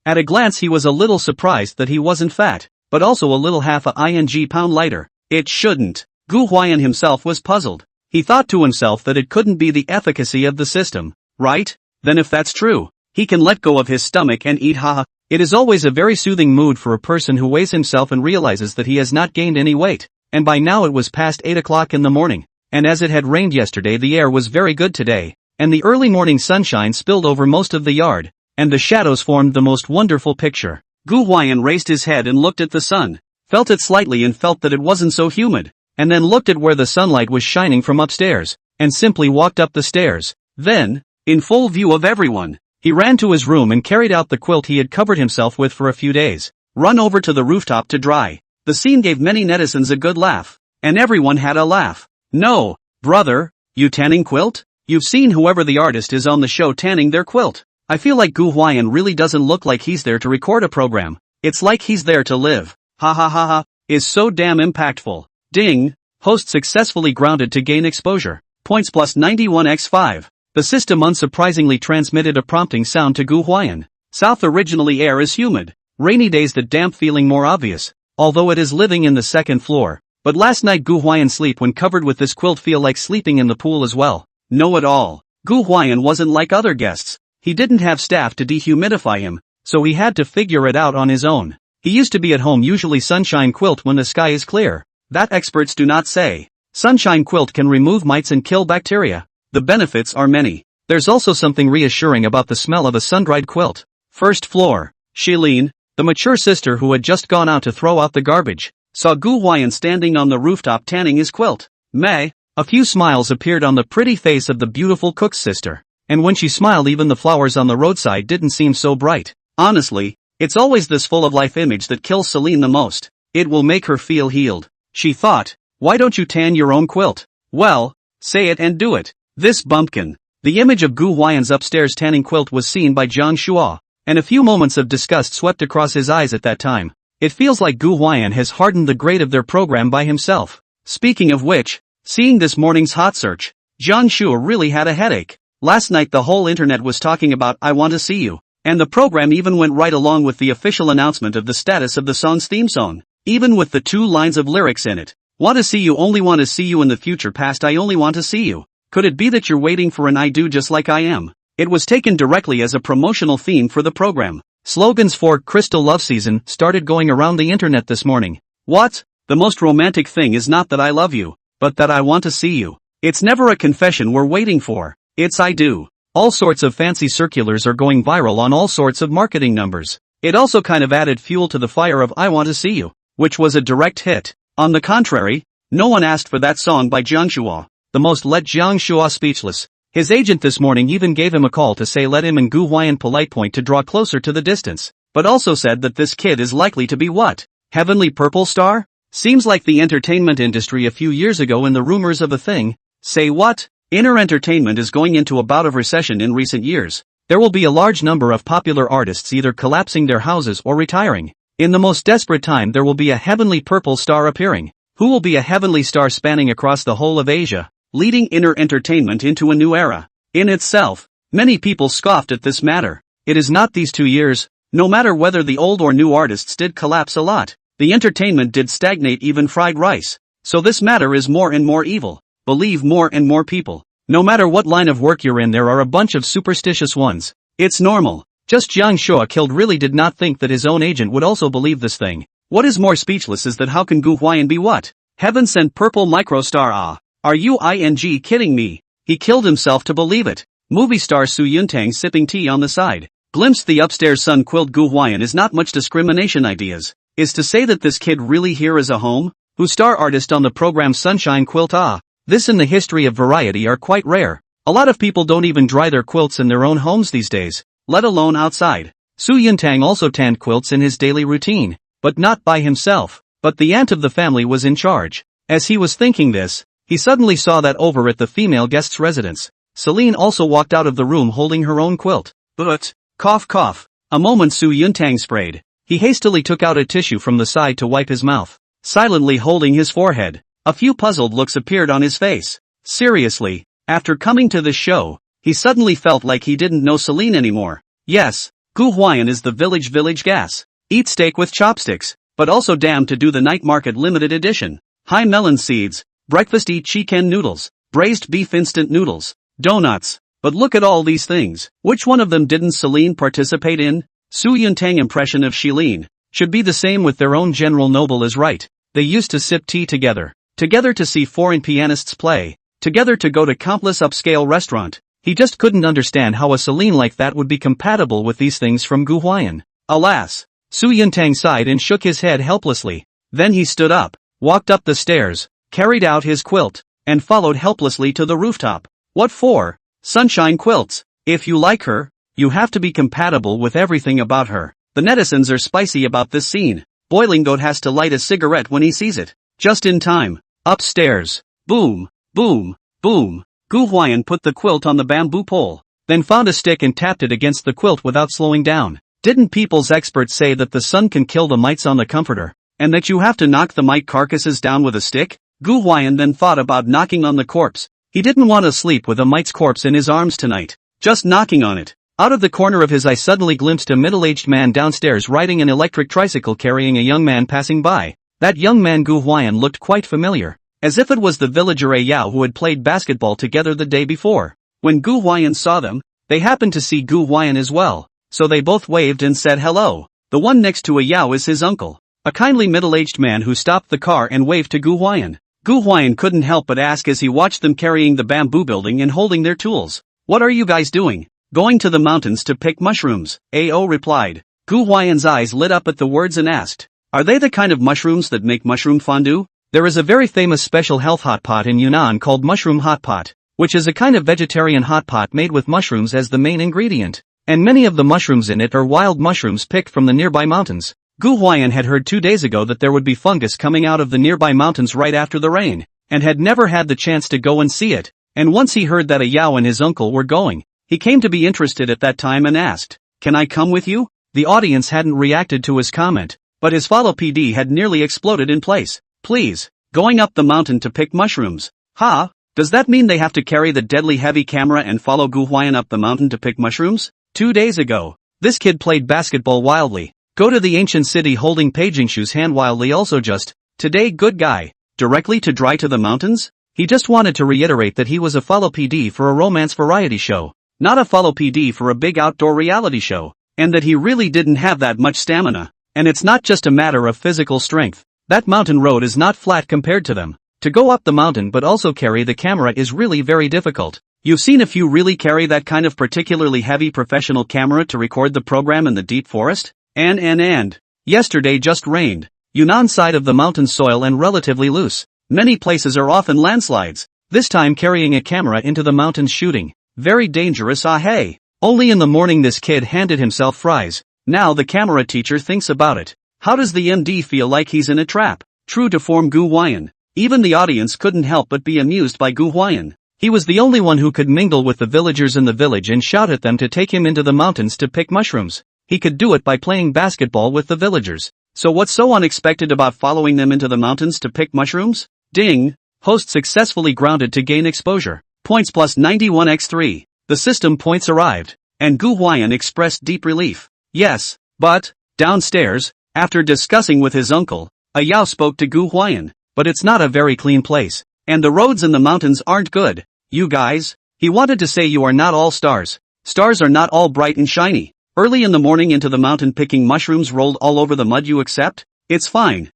A: At a glance he was a little surprised that he wasn't fat, but also a little half a ing pound lighter. It shouldn't. Gu Huai'an himself was puzzled. He thought to himself that it couldn't be the efficacy of the system, right? Then if that's true, he can let go of his stomach and eat haha. It is always a very soothing mood for a person who weighs himself and realizes that he has not gained any weight. And by now it was past 8 o'clock in the morning, and as it had rained yesterday the air was very good today, and the early morning sunshine spilled over most of the yard, and the shadows formed the most wonderful picture. Gu Huai'an raised his head and looked at the sun, felt it slightly and felt that it wasn't so humid, and then looked at where the sunlight was shining from upstairs, and simply walked up the stairs. Then, in full view of everyone, he ran to his room and carried out the quilt he had covered himself with for a few days. Run over to the rooftop to dry. The scene gave many netizens a good laugh. And everyone had a laugh. No, brother, you tanning quilt? You've seen whoever the artist is on the show tanning their quilt. I feel like Gu Huai'an really doesn't look like he's there to record a program. It's like he's there to live. Ha ha ha ha, is so damn impactful. Ding, host successfully grounded to gain exposure. Points plus 91x5. The system unsurprisingly transmitted a prompting sound to Gu Huai'an. South originally air is humid. Rainy days the damp feeling more obvious. Although it is living in the second floor. But last night Gu Huai'an sleep when covered with this quilt feel like sleeping in the pool as well. No at all. Gu Huai'an wasn't like other guests. He didn't have staff to dehumidify him, so he had to figure it out on his own. He used to be at home usually sunshine quilt when the sky is clear. That experts do not say. Sunshine quilt can remove mites and kill bacteria. The benefits are many. There's also something reassuring about the smell of a sun-dried quilt. First floor. Shilin, the mature sister who had just gone out to throw out the garbage, saw Gu Huai'an standing on the rooftop tanning his quilt. May. A few smiles appeared on the pretty face of the beautiful cook's sister. And when she smiled even the flowers on the roadside didn't seem so bright. Honestly, it's always this full of life image that kills Celine the most. It will make her feel healed. She thought, why don't you tan your own quilt? Well, say it and do it. This bumpkin. The image of Gu Huai'an's upstairs tanning quilt was seen by Jiang Shua, and a few moments of disgust swept across his eyes at that time. It feels like Gu Huai'an has hardened the grade of their program by himself. Speaking of which, seeing this morning's hot search, Jiang Shua really had a headache. Last night the whole internet was talking about I Want to See You, and the program even went right along with the official announcement of the status of the song's theme song, even with the 2 lines of lyrics in it. Want to see you, only want to see you in the future past, I only want to see you. Could it be that you're waiting for an I do just like I am? It was taken directly as a promotional theme for the program. Slogans for Crystal Love Season started going around the internet this morning. What? The most romantic thing is not that I love you, but that I want to see you. It's never a confession we're waiting for. It's I do. All sorts of fancy circulars are going viral on all sorts of marketing numbers. It also kind of added fuel to the fire of I Want to See You, which was a direct hit. On the contrary, no one asked for that song by Jiangshua. The most let Jiangshua speechless. His agent this morning even gave him a call to say let him and Gu Huai'an polite point to draw closer to the distance, but also said that this kid is likely to be what? Heavenly purple star? Seems like the entertainment industry a few years ago in the rumors of a thing. Say what? Inner entertainment is going into a bout of recession in recent years. There will be a large number of popular artists either collapsing their houses or retiring. In the most desperate time there will be a heavenly purple star appearing. Who will be a heavenly star spanning across the whole of Asia, leading inner entertainment into a new era. In itself, many people scoffed at this matter. It is not these 2 years, no matter whether the old or new artists did collapse a lot. The entertainment did stagnate, even fried rice. So this matter is more and more evil. Believe more and more people. No matter what line of work you're in, there are a bunch of superstitious ones. It's normal. Just Jiang Shua killed really did not think that his own agent would also believe this thing. What is more speechless is that how can Gu Huai'an be what? Heaven sent purple microstar? Ah. Are you kidding me? He killed himself to believe it. Movie star Su Yuntang sipping tea on the side. Glimpsed the upstairs sun quilt. Gu Huai'an is not much discrimination ideas. Is to say that this kid really here is a home? Who star artist on the program Sunshine Quilt? Ah. This in the history of variety are quite rare. A lot of people don't even dry their quilts in their own homes these days, let alone outside. Su Yuntang also tanned quilts in his daily routine, but not by himself. But the aunt of the family was in charge. As he was thinking this, he suddenly saw that over at the female guest's residence, Celine also walked out of the room holding her own quilt. But, cough cough. A moment Su Yuntang sprayed. He hastily took out a tissue from the side to wipe his mouth, silently holding his forehead. A few puzzled looks appeared on his face. Seriously, after coming to this show, he suddenly felt like he didn't know Celine anymore. Yes, Gu Huai'an is the village gas. Eat steak with chopsticks, but also damned to do the night market limited edition. High melon seeds, breakfast eat chicken noodles, braised beef instant noodles, donuts. But look at all these things. Which one of them didn't Celine participate in? Su Yuntang impression of Shilin should be the same with their own General Noble is right. They used to sip tea together to see foreign pianists play, together to go to countless upscale restaurant. He just couldn't understand how a Celine like that would be compatible with these things from Gu Huai'an. Alas! Su Yuntang sighed and shook his head helplessly. Then he stood up, walked up the stairs, carried out his quilt, and followed helplessly to the rooftop. What for? Sunshine quilts. If you like her, you have to be compatible with everything about her. The netizens are spicy about this scene. Boiling Goat has to light a cigarette when he sees it. Just in time. Upstairs. Boom, boom, boom. Gu Huai'an put the quilt on the bamboo pole, then found a stick and tapped it against the quilt without slowing down. Didn't people's experts say that the sun can kill the mites on the comforter, and that you have to knock the mite carcasses down with a stick? Gu Huai'an then thought about knocking on the corpse. He didn't want to sleep with a mite's corpse in his arms tonight. Just knocking on it. Out of the corner of his eye suddenly glimpsed a middle-aged man downstairs riding an electric tricycle carrying a young man passing by. That young man Gu Huai'an looked quite familiar, as if it was the villager Yao who had played basketball together the day before. When Gu Huai'an saw them, they happened to see Gu Huai'an as well, so they both waved and said hello. The one next to Yao is his uncle, a kindly middle-aged man who stopped the car and waved to Gu Huai'an. Gu Huai'an couldn't help but ask as he watched them carrying the bamboo building and holding their tools. What are you guys doing? Going to the mountains to pick mushrooms, Ao replied. Gu Huai'an's eyes lit up at the words and asked, are they the kind of mushrooms that make mushroom fondue? There is a very famous special health hot pot in Yunnan called mushroom hot pot, which is a kind of vegetarian hot pot made with mushrooms as the main ingredient, and many of the mushrooms in it are wild mushrooms picked from the nearby mountains. Gu Huai'an had heard 2 days ago that there would be fungus coming out of the nearby mountains right after the rain, and had never had the chance to go and see it, and once he heard that Yao and his uncle were going, he came to be interested at that time and asked, can I come with you? The audience hadn't reacted to his comment, but his follow PD had nearly exploded in place. Please, going up the mountain to pick mushrooms? Ha? Does that mean they have to carry the deadly heavy camera and follow Gu Huai'an up the mountain to pick mushrooms? 2 days ago, this kid played basketball wildly. Go to the ancient city holding Pei Jingshu's hand wildly also just. Today good guy. directly to dry to the mountains? He just wanted to reiterate that he was a follow PD for a romance variety show, not a follow PD for a big outdoor reality show, and that he really didn't have that much stamina. And it's not just a matter of physical strength. That mountain road is not flat compared to them. To go up the mountain but also carry the camera is really very difficult. You've seen a few really carry that kind of particularly heavy professional camera to record the program in the deep forest? And. Yesterday just rained. Yunnan side of the mountain soil and relatively loose. Many places are often landslides. This time carrying a camera into the mountains shooting. Very dangerous, hey. Only in the morning this kid handed himself fries. Now the camera teacher thinks about it. How does the MD feel like he's in a trap? True to form Gu Huai'an. Even the audience couldn't help but be amused by Gu Huai'an. He was the only one who could mingle with the villagers in the village and shout at them to take him into the mountains to pick mushrooms. He could do it by playing basketball with the villagers. So what's so unexpected about following them into the mountains to pick mushrooms? Ding! Host successfully grounded to gain exposure. Points plus 91x3. The system points arrived. And Gu Huai'an expressed deep relief. Yes, but, downstairs, after discussing with his uncle, Yao spoke to Gu Huai'an. But it's not a very clean place. And the roads in the mountains aren't good. You guys, he wanted to say you are not all stars. Stars are not all bright and shiny. Early in the morning into the mountain picking mushrooms rolled all over the mud, you accept? It's fine.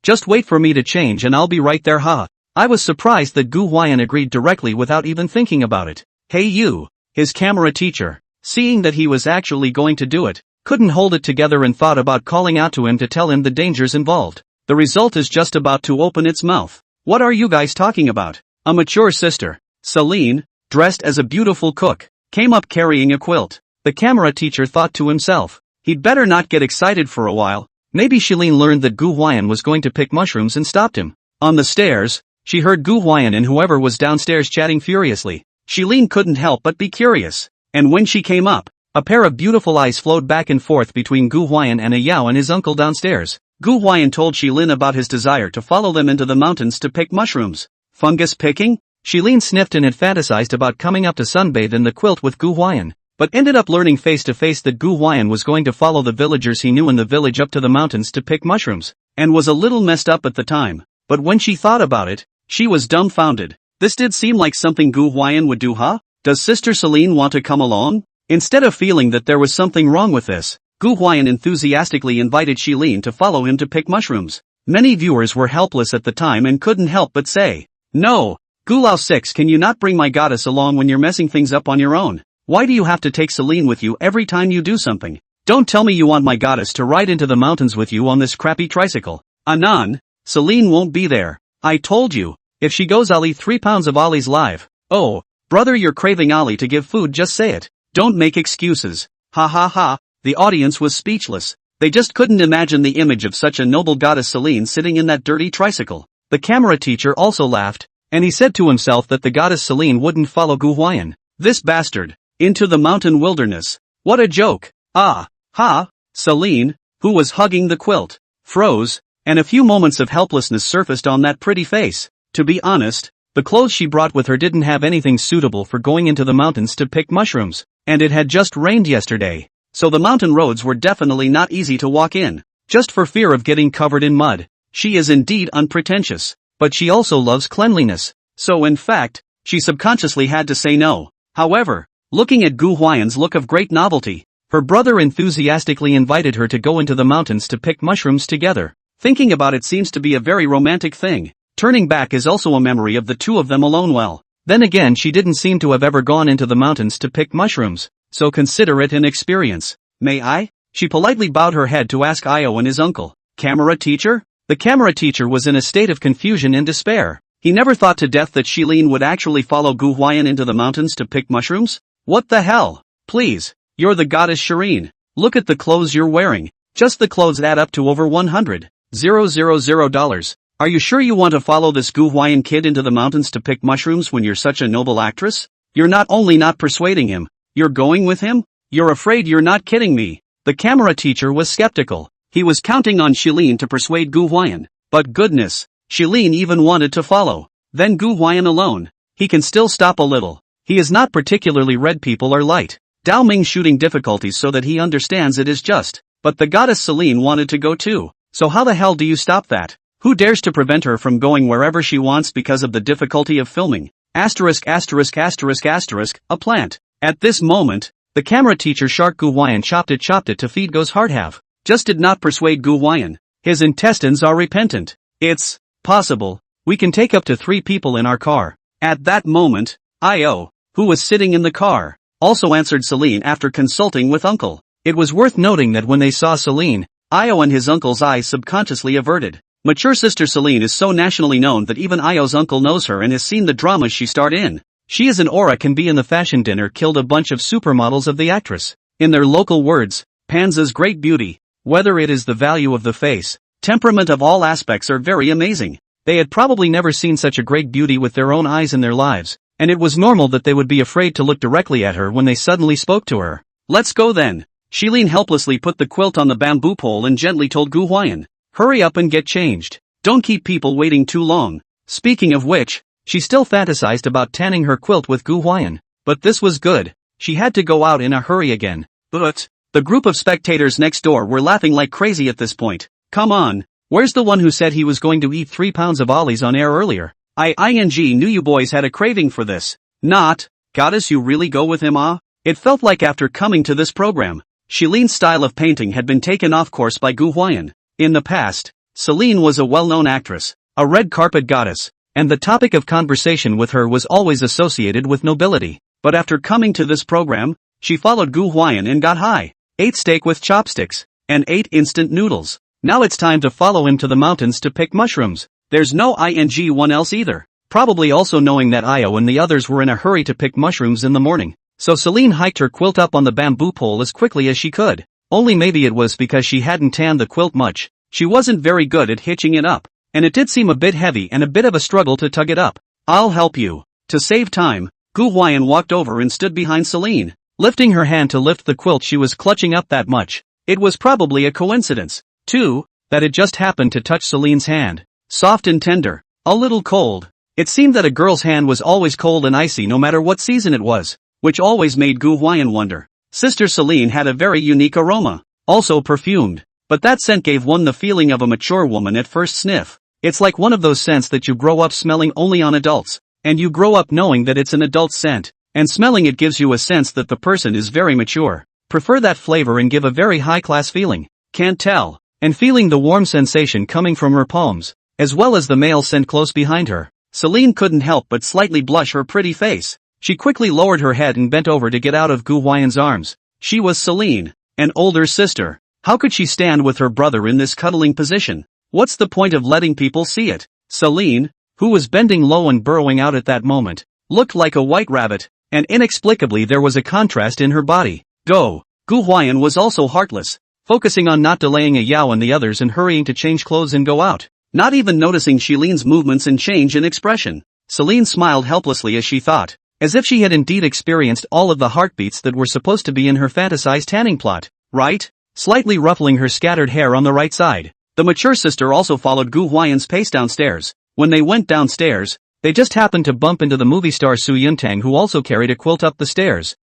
A: Just wait for me to change and I'll be right there, ha. I was surprised that Gu Huai'an agreed directly without even thinking about it. Hey you, his camera teacher, seeing that he was actually going to do it, couldn't hold it together and thought about calling out to him to tell him the dangers involved. The result is just about to open its mouth. What are you guys talking about? A mature sister, Celine, dressed as a beautiful cook, came up carrying a quilt. The camera teacher thought to himself, he'd better not get excited for a while. Maybe Celine learned that Gu Huai'an was going to pick mushrooms and stopped him. On the stairs, she heard Gu Huai'an and whoever was downstairs chatting furiously. Celine couldn't help but be curious. And when she came up, a pair of beautiful eyes flowed back and forth between Gu Huai'an and Yao and his uncle downstairs. Gu Huai'an told Celine about his desire to follow them into the mountains to pick mushrooms. Fungus picking? Celine sniffed and had fantasized about coming up to sunbathe in the quilt with Gu Huai'an, but ended up learning face to face that Gu Huai'an was going to follow the villagers he knew in the village up to the mountains to pick mushrooms, and was a little messed up at the time. But when she thought about it, she was dumbfounded. This did seem like something Gu Huai'an would do, huh? Does Sister Celine want to come along? Instead of feeling that there was something wrong with this, Gu Huai'an enthusiastically invited Celine to follow him to pick mushrooms. Many viewers were helpless at the time and couldn't help but say, "No, Gulao 6, can you not bring my goddess along when you're messing things up on your own? Why do you have to take Celine with you every time you do something? Don't tell me you want my goddess to ride into the mountains with you on this crappy tricycle. Anan, Celine won't be there. I told you, if she goes I'll eat 3 pounds of Ollie's live. Oh, brother, you're craving Ollie to give food, just say it. Don't make excuses. Ha ha ha." The audience was speechless. They just couldn't imagine the image of such a noble goddess Celine sitting in that dirty tricycle. The camera teacher also laughed, and he said to himself that the goddess Celine wouldn't follow Gu Huai'an, this bastard, into the mountain wilderness. What a joke. Ah, ha, Celine, who was hugging the quilt, froze, and a few moments of helplessness surfaced on that pretty face. To be honest, the clothes she brought with her didn't have anything suitable for going into the mountains to pick mushrooms, and it had just rained yesterday. So the mountain roads were definitely not easy to walk in, just for fear of getting covered in mud. She is indeed unpretentious, but she also loves cleanliness, so in fact, she subconsciously had to say no. However, looking at Gu Huai'an's look of great novelty, her brother enthusiastically invited her to go into the mountains to pick mushrooms together. Thinking about it seems to be a very romantic thing. Turning back is also a memory of the two of them alone. Well, then again, she didn't seem to have ever gone into the mountains to pick mushrooms, so consider it an experience. May I? She politely bowed her head to ask Io and his uncle. Camera teacher? The camera teacher was in a state of confusion and despair. He never thought to death that Celine would actually follow Gu Huai'an into the mountains to pick mushrooms. What the hell? Please, you're the goddess Shireen. Look at the clothes you're wearing. Just the clothes add up to over $100,000. Are you sure you want to follow this Gu Huai'an kid into the mountains to pick mushrooms when you're such a noble actress? You're not only not persuading him, you're going with him? You're afraid you're not kidding me. The camera teacher was skeptical. He was counting on Celine to persuade Gu Huai'an. But goodness, Celine even wanted to follow. Then Gu Huai'an alone. He can still stop a little. He is not particularly red, people are light. Dao Ming shooting difficulties so that he understands it is just. But the goddess Celine wanted to go too. So how the hell do you stop that? Who dares to prevent her from going wherever she wants because of the difficulty of filming? Asterisk asterisk asterisk asterisk, a plant. At this moment, the camera teacher shark Gu Huai'an chopped it to feed Go's heart half. Just did not persuade Gu Huai'an. His intestines are repentant. It's possible. We can take up to 3 people in our car. At that moment, Io, who was sitting in the car, also answered Celine after consulting with Uncle. It was worth noting that when they saw Celine, Io and his uncle's eyes subconsciously averted. Mature sister Celine is so nationally known that even Io's uncle knows her and has seen the dramas she starred in. She is an aura can be in the fashion dinner killed a bunch of supermodels of the actress. In their local words, Panza's great beauty, whether it is the value of the face, temperament of all aspects are very amazing. They had probably never seen such a great beauty with their own eyes in their lives, and it was normal that they would be afraid to look directly at her when they suddenly spoke to her. Let's go then. Shilin helplessly put the quilt on the bamboo pole and gently told Gu Huai'an, hurry up and get changed. Don't keep people waiting too long. Speaking of which, she still fantasized about tanning her quilt with Gu Huai'an. But this was good. She had to go out in a hurry again. But the group of spectators next door were laughing like crazy at this point. Come on, where's the one who said he was going to eat 3 pounds of ollies on air earlier? I knew you boys had a craving for this. Not, goddess, you really go with him, ah? It felt like after coming to this program, Shilin's style of painting had been taken off course by Gu Huai'an. In the past, Celine was a well-known actress, a red carpet goddess, and the topic of conversation with her was always associated with nobility. But after coming to this program, she followed Gu Huai'an and got high, ate steak with chopsticks, and ate instant noodles. Now it's time to follow him to the mountains to pick mushrooms. There's no one else either. Probably also knowing that Io and the others were in a hurry to pick mushrooms in the morning. So Celine hiked her quilt up on the bamboo pole as quickly as she could. Only maybe it was because she hadn't tanned the quilt much. She wasn't very good at hitching it up. And it did seem a bit heavy and a bit of a struggle to tug it up. I'll help you. To save time, Gu Huai'an walked over and stood behind Celine, lifting her hand to lift the quilt she was clutching up that much. It was probably a coincidence, too, that it just happened to touch Celine's hand. Soft and tender, a little cold. It seemed that a girl's hand was always cold and icy no matter what season it was, which always made Gu Huai'an wonder. Sister Celine had a very unique aroma, also perfumed, but that scent gave one the feeling of a mature woman at first sniff. It's like one of those scents that you grow up smelling only on adults, and you grow up knowing that it's an adult scent, and smelling it gives you a sense that the person is very mature. Prefer that flavor and give a very high-class feeling. Can't tell. And feeling the warm sensation coming from her palms, as well as the male scent close behind her, Celine couldn't help but slightly blush her pretty face. She quickly lowered her head and bent over to get out of Gu Huai'an's arms. She was Celine, an older sister. How could she stand with her brother in this cuddling position? What's the point of letting people see it? Celine, who was bending low and burrowing out at that moment, looked like a white rabbit, and inexplicably there was a contrast in her body. Gu Huai'an was also heartless, focusing on not delaying a Yao and the others and hurrying to change clothes and go out, not even noticing Shiline's movements and change in expression. Celine smiled helplessly as she thought, as if she had indeed experienced all of the heartbeats that were supposed to be in her fantasized tanning plot, right? Slightly ruffling her scattered hair on the right side. The mature sister also followed Gu Huai'an's pace downstairs. When they went downstairs, they just happened to bump into the movie star Su Yuntang, who also carried a quilt up the stairs.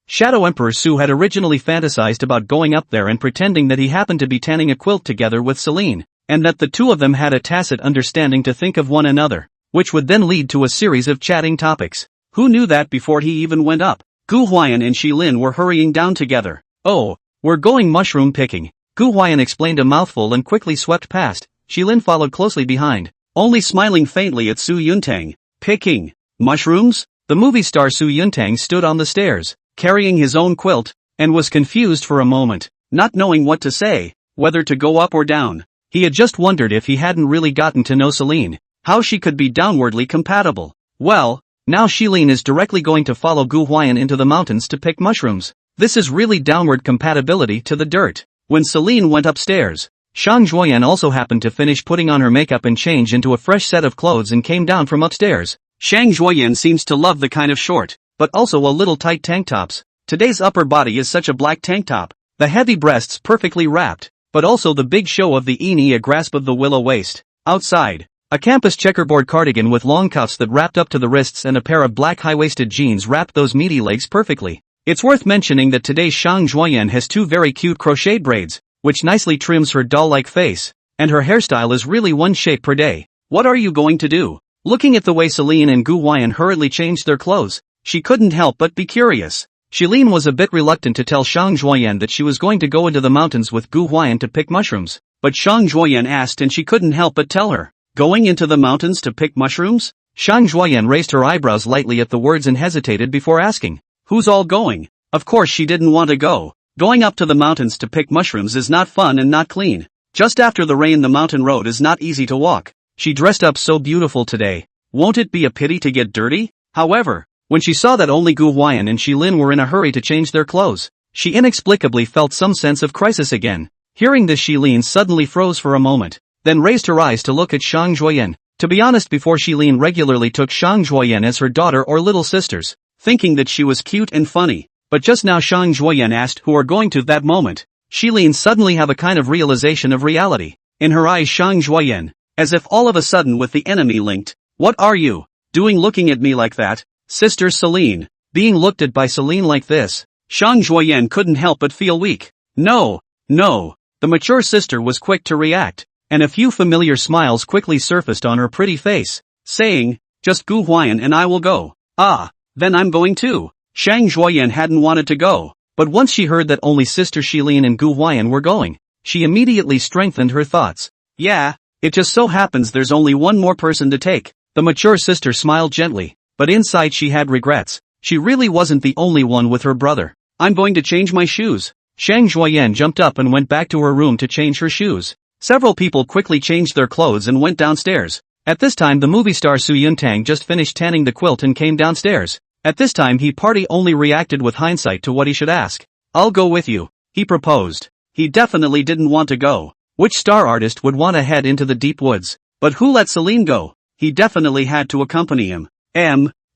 A: Shadow Emperor Su had originally fantasized about going up there and pretending that he happened to be tanning a quilt together with Celine, and that the two of them had a tacit understanding to think of one another, which would then lead to a series of chatting topics. Who knew that before he even went up? Gu Huai'an and Shilin were hurrying down together. Oh, we're going mushroom picking. Gu Huai'an explained a mouthful and quickly swept past. Shilin followed closely behind, only smiling faintly at Su Yuntang. Picking mushrooms? The movie star Su Yuntang stood on the stairs, carrying his own quilt, and was confused for a moment, not knowing what to say, whether to go up or down. He had just wondered if he hadn't really gotten to know Celine, how she could be downwardly compatible. Well, now Shilin is directly going to follow Gu Huai'an into the mountains to pick mushrooms. This is really downward compatibility to the dirt. When Celine went upstairs, Shang Zhuoyan also happened to finish putting on her makeup and change into a fresh set of clothes and came down from upstairs. Shang Zhuoyan seems to love the kind of short, but also a little tight tank tops. Today's upper body is such a black tank top, the heavy breasts perfectly wrapped, but also the big show of the knee, a grasp of the willow waist. Outside, a campus checkerboard cardigan with long cuffs that wrapped up to the wrists and a pair of black high-waisted jeans wrapped those meaty legs perfectly. It's worth mentioning that today's Shang Zhuoyan has two very cute crocheted braids, which nicely trims her doll-like face, and her hairstyle is really one shape per day. What are you going to do? Looking at the way Celine and Gu Huai'an hurriedly changed their clothes, she couldn't help but be curious. Celine was a bit reluctant to tell Shang Zhuoyan that she was going to go into the mountains with Gu Huai'an to pick mushrooms, but Shang Zhuoyan asked and she couldn't help but tell her. Going into the mountains to pick mushrooms? Shang Zhuoyan raised her eyebrows lightly at the words and hesitated before asking. Who's all going? Of course she didn't want to go. Going up to the mountains to pick mushrooms is not fun and not clean. Just after the rain, the mountain road is not easy to walk. She dressed up so beautiful today. Won't it be a pity to get dirty? However, when she saw that only Gu Huai'an and Shilin were in a hurry to change their clothes, she inexplicably felt some sense of crisis again. Hearing this, Shilin suddenly froze for a moment, then raised her eyes to look at Shang Zhuoyan. To be honest, before Shilin regularly took Shang Zhuoyan as her daughter or little sisters, thinking that she was cute and funny. But just now Shang Zhuoyan asked who are going to. That moment, Shilin suddenly have a kind of realization of reality. In her eyes, Shang Zhuoyan, as if all of a sudden with the enemy linked. What are you doing looking at me like that, Sister Celine? Being looked at by Celine like this, Shang Zhuoyan couldn't help but feel weak. No. The mature sister was quick to react, and a few familiar smiles quickly surfaced on her pretty face, saying, just Gu Huai'an and I will go. Ah, then I'm going too. Shang Zhuoyan hadn't wanted to go, but once she heard that only Sister Shilin and Gu Huai'an were going, she immediately strengthened her thoughts. Yeah, it just so happens there's only one more person to take. The mature sister smiled gently, but inside she had regrets. She really wasn't the only one with her brother. I'm going to change my shoes. Shang Zhuoyan jumped up and went back to her room to change her shoes. Several people quickly changed their clothes and went downstairs. At this time the movie star Su Yuntang just finished tanning the quilt and came downstairs. At this time he only reacted with hindsight to what he should ask. I'll go with you, he proposed. He definitely didn't want to go. Which star artist would want to head into the deep woods? But who let Celine go? He definitely had to accompany him.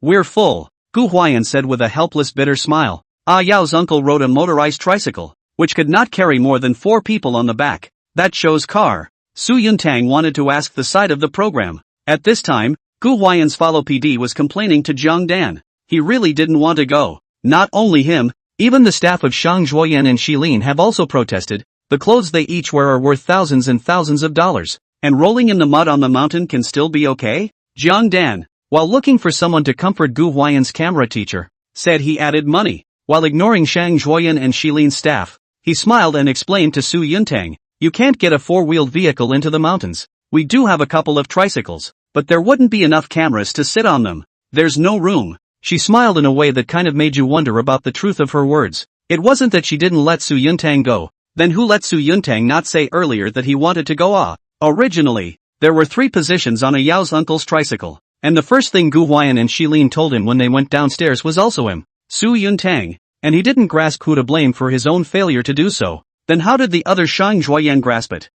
A: We're full, Gu Huai'an said with a helpless bitter smile. Ah Yao's uncle rode a motorized tricycle, which could not carry more than 4 people on the back. That shows car. Su Yuntang wanted to ask the side of the program. At this time, Gu Huai'an's follow PD was complaining to Jiang Dan. He really didn't want to go. Not only him, even the staff of Shang Zhuoyan and Shilin have also protested. The clothes they each wear are worth thousands and thousands of dollars. And rolling in the mud on the mountain can still be okay? Jiang Dan, while looking for someone to comfort Gu Huai'an's camera teacher, said he added money. While ignoring Shang Zhuoyan and Shilin's staff, he smiled and explained to Su Yuntang, you can't get a 4-wheeled vehicle into the mountains. We do have a couple of tricycles, but there wouldn't be enough cameras to sit on them. There's no room. She smiled in a way that kind of made you wonder about the truth of her words. It wasn't that she didn't let Su Yuntang go. Then who let Su Yuntang not say earlier that he wanted to go? Originally, there were 3 positions on a Yao's uncle's tricycle, and the first thing Gu Huai'an and Shilin told him when they went downstairs was also him, Su Yuntang, and he didn't grasp who to blame for his own failure to do so. Then how did the other Shang Zhuoyan grasp it?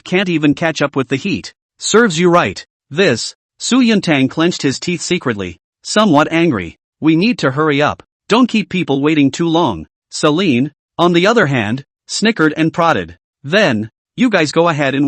A: Can't even catch up with the heat. Serves you right. This, Su Yuntang clenched his teeth secretly, somewhat angry. We need to hurry up. Don't keep people waiting too long. Celine, on the other hand, snickered and prodded. Then, you guys go ahead and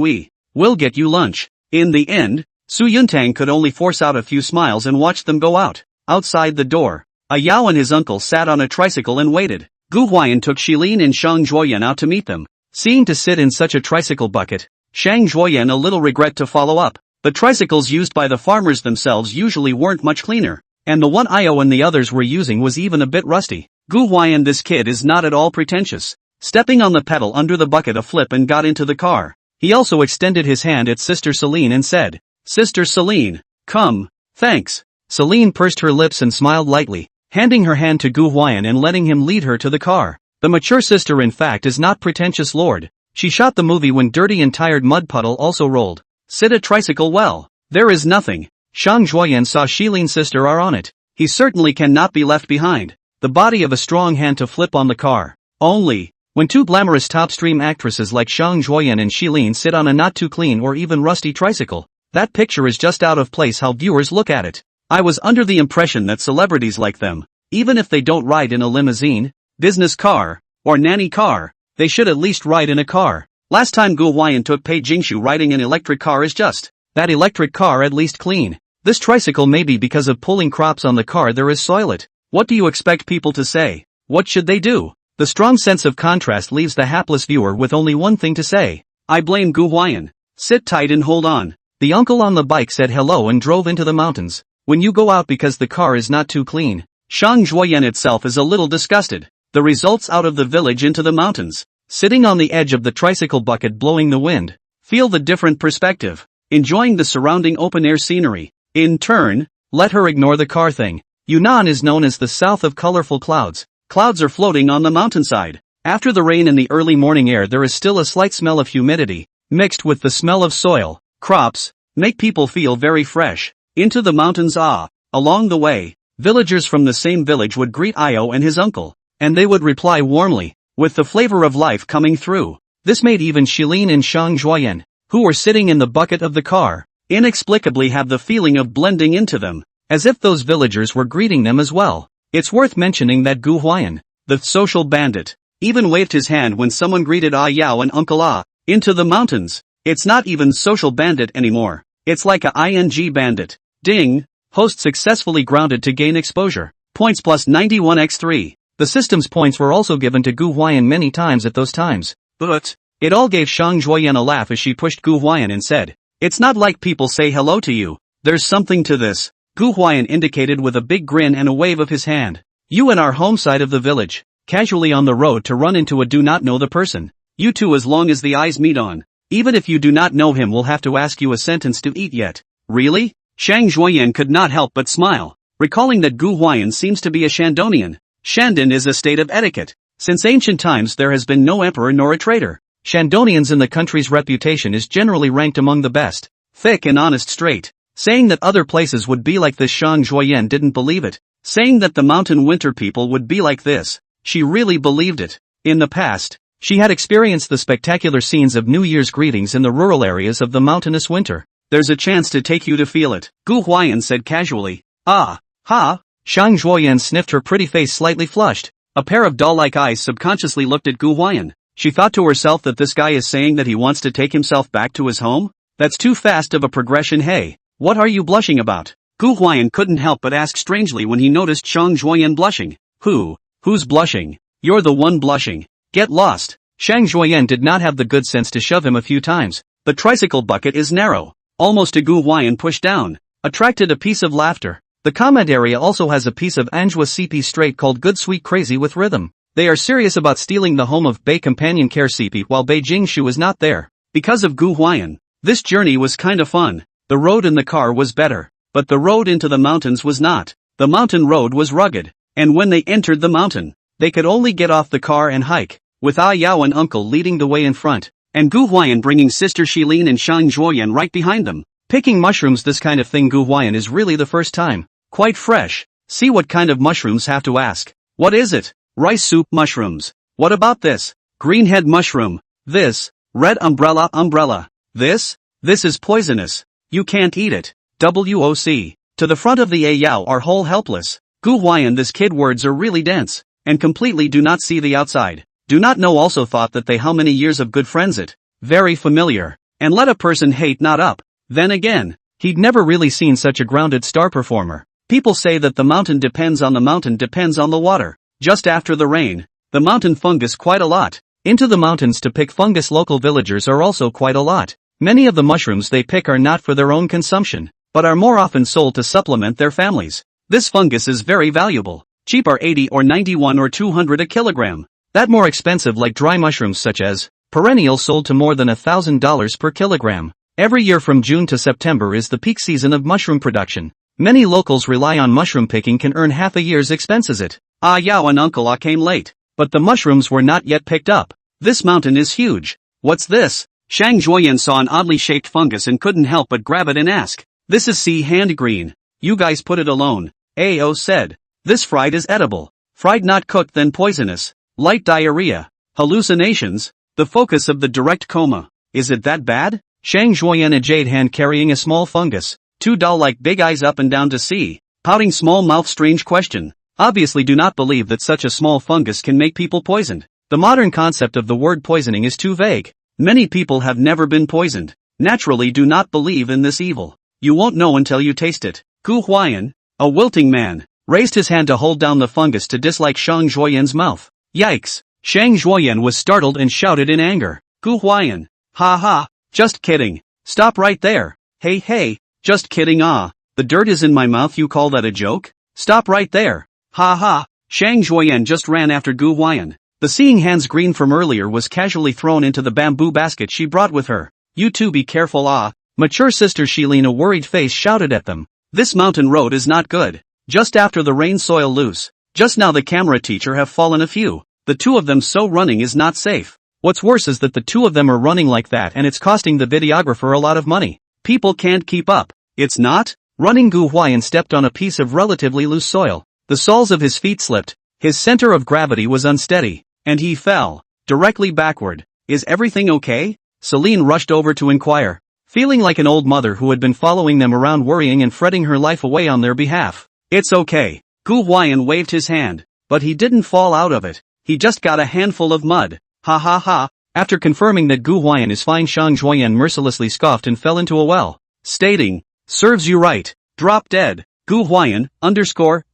A: we'll get you lunch. In the end, Su Yuntang could only force out a few smiles and watch them go out. Outside the door, a Yao and his uncle sat on a tricycle and waited. Gu Huai'an took Shilin and Shang Zhuoyan out to meet them. Seeing to sit in such a tricycle bucket, Shang Zhuoyan a little regret to follow up. The tricycles used by the farmers themselves usually weren't much cleaner, and the one Io and the others were using was even a bit rusty. Gu Huai'an, this kid is not at all pretentious. Stepping on the pedal under the bucket a flip and got into the car. He also extended his hand at Sister Celine and said, Sister Celine, come. Thanks. Celine pursed her lips and smiled lightly, handing her hand to Gu Huai'an and letting him lead her to the car. The mature sister in fact is not pretentious lord. She shot the movie when dirty and tired mud puddle also rolled. Sit a tricycle well. There is nothing. Shang Zhuoyan saw Shilin's sister are on it. He certainly cannot be left behind. The body of a strong hand to flip on the car. Only, when 2 glamorous top-stream actresses like Shang Zhuoyan and Shilin sit on a not too clean or even rusty tricycle, that picture is just out of place how viewers look at it. I was under the impression that celebrities like them, even if they don't ride in a limousine, business car, or nanny car, they should at least ride in a car. Last time Gu Huai'an took Pei Jingshu riding an electric car is just that electric car at least clean. This tricycle maybe because of pulling crops on the car there is soilet. What do you expect people to say? What should they do? The strong sense of contrast leaves the hapless viewer with only one thing to say. I blame Gu Huai'an. Sit tight and hold on. The uncle on the bike said hello and drove into the mountains. When you go out because the car is not too clean, Shang Zhuoyan itself is a little disgusted. The results out of the village into the mountains. Sitting on the edge of the tricycle bucket blowing the wind. Feel the different perspective. Enjoying the surrounding open-air scenery. In turn, let her ignore the car thing. Yunnan is known as the south of colorful clouds. Clouds are floating on the mountainside. After the rain in the early morning air there is still a slight smell of humidity, mixed with the smell of soil, crops, make people feel very fresh. Into the mountains along the way, villagers from the same village would greet Io and his uncle, and they would reply warmly, with the flavor of life coming through. This made even Shilin and Shang Zhuoyan, who were sitting in the bucket of the car, inexplicably have the feeling of blending into them, as if those villagers were greeting them as well. It's worth mentioning that Gu Huai'an, the social bandit, even waved his hand when someone greeted Yao and Uncle into the mountains. It's not even social bandit anymore. It's like a ing bandit. Ding! Host successfully grounded to gain exposure. Points plus 91x3. The system's points were also given to Gu Huai'an many times at those times. But it all gave Shang Zhuoyan a laugh as she pushed Gu Huai'an and said, "It's not like people say hello to you. There's something to this." Gu Huai'an indicated with a big grin and a wave of his hand. "You and our home side of the village, casually on the road to run into a do not know the person. You two as long as the eyes meet on. Even if you do not know him will have to ask you a sentence to eat yet." Really? Shang Zhuoyan could not help but smile, recalling that Gu Huai'an seems to be a Shandonian. Shandon is a state of etiquette. Since ancient times there has been no emperor nor a traitor. Shandonians in the country's reputation is generally ranked among the best. Thick and honest straight. Saying that other places would be like this, Shang Zhuoyan didn't believe it. Saying that the mountain winter people would be like this, she really believed it. In the past, she had experienced the spectacular scenes of New Year's greetings in the rural areas of the mountainous winter. "There's a chance to take you to feel it," Gu Huai'an said casually. "Ah, ha." Shang Zhuoyan sniffed, her pretty face slightly flushed. A pair of doll-like eyes subconsciously looked at Gu Huai'an. She thought to herself that this guy is saying that he wants to take himself back to his home? That's too fast of a progression. Hey, what are you blushing about? Gu Huai'an couldn't help but ask strangely when he noticed Shang Zhuoyan blushing. Who's blushing? You're the one blushing. Get lost. Shang Zhuoyan did not have the good sense to shove him a few times. The tricycle bucket is narrow. Almost a Gu Huai'an pushed down. Attracted a piece of laughter. The comment area also has a piece of Anhwa CP straight called Good Sweet Crazy with Rhythm. They are serious about stealing the home of Bei Companion Care CP while Pei Jingshu is not there. Because of Gu Huai'an, this journey was kinda fun. The road in the car was better, but the road into the mountains was not. The mountain road was rugged, and when they entered the mountain, they could only get off the car and hike, with Yao and Uncle leading the way in front, and Gu Huai'an bringing Sister Shilin and Shang Zhuoyan right behind them. Picking mushrooms, this kind of thing Gu Huai'an is really the first time. Quite fresh. See what kind of mushrooms, have to ask. What is it? Rice soup mushrooms. What about this? Green head mushroom. This. Red umbrella. This is poisonous. You can't eat it. WOC. To the front of the Yao are whole helpless. Gu Huai'an, this kid words are really dense, and completely do not see the outside. Do not know also thought that they how many years of good friends it. Very familiar. And let a person hate not up. Then again, he'd never really seen such a grounded star performer. People say that the mountain depends on the water. Just after the rain, the mountain fungus quite a lot. Into the mountains to pick fungus local villagers are also quite a lot. Many of the mushrooms they pick are not for their own consumption, but are more often sold to supplement their families. This fungus is very valuable. Cheap are 80 or 91 or 200 a kilogram. That more expensive like dry mushrooms such as perennial sold to more than $1,000 per kilogram. Every year from June to September is the peak season of mushroom production. Many locals rely on mushroom picking can earn half a year's expenses. Yao and Uncle came late, but the mushrooms were not yet picked up. This mountain is huge. What's this? Shang Zhuoyan saw an oddly shaped fungus and couldn't help but grab it and ask. This is sea hand green. You guys put it alone. Ao said. This fried is edible. Fried not cooked then poisonous. Light diarrhea. Hallucinations. The focus of the direct coma. Is it that bad? Shang Zhuoyan, a jade hand carrying a small fungus. Two doll-like big eyes up and down to see. Pouting small mouth, strange question. Obviously do not believe that such a small fungus can make people poisoned. The modern concept of the word poisoning is too vague. Many people have never been poisoned. Naturally do not believe in this evil. You won't know until you taste it. Gu Huai'an, a wilting man, raised his hand to hold down the fungus to dislike Shang Zhuoyan's mouth. Yikes! Shang Zhuoyan was startled and shouted in anger. Gu Huai'an, Ha ha, just kidding. Stop right there. Hey, just kidding the dirt is in my mouth, you call that a joke? Stop right there. Ha ha, Shang Huai'an just ran after Gu Huai'an. The seeing hands green from earlier was casually thrown into the bamboo basket she brought with her. You two be careful Mature sister Shilin, a worried face, shouted at them. This mountain road is not good. Just after the rain, soil loose. Just now the camera teacher have fallen a few. The two of them, so running is not safe. What's worse is that the two of them are running like that and it's costing the videographer a lot of money. People can't keep up. It's not? Running. Gu Huai'an stepped on a piece of relatively loose soil. The soles of his feet slipped. His center of gravity was unsteady. And he fell. Directly backward. Is everything okay? Celine rushed over to inquire. Feeling like an old mother who had been following them around, worrying and fretting her life away on their behalf. It's okay. Gu Huai'an waved his hand. But he didn't fall out of it. He just got a handful of mud. Ha ha ha. After confirming that Gu Huai'an is fine, Shang Huai'an mercilessly scoffed and fell into a well. Stating, serves you right. Drop dead. Gu Huai'an,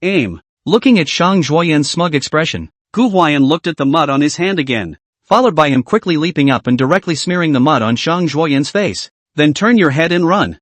A: aim. Looking at Shang Huai'an's smug expression, Gu Huai'an looked at the mud on his hand again, followed by him quickly leaping up and directly smearing the mud on Shang Huai'an's face. Then turn your head and run.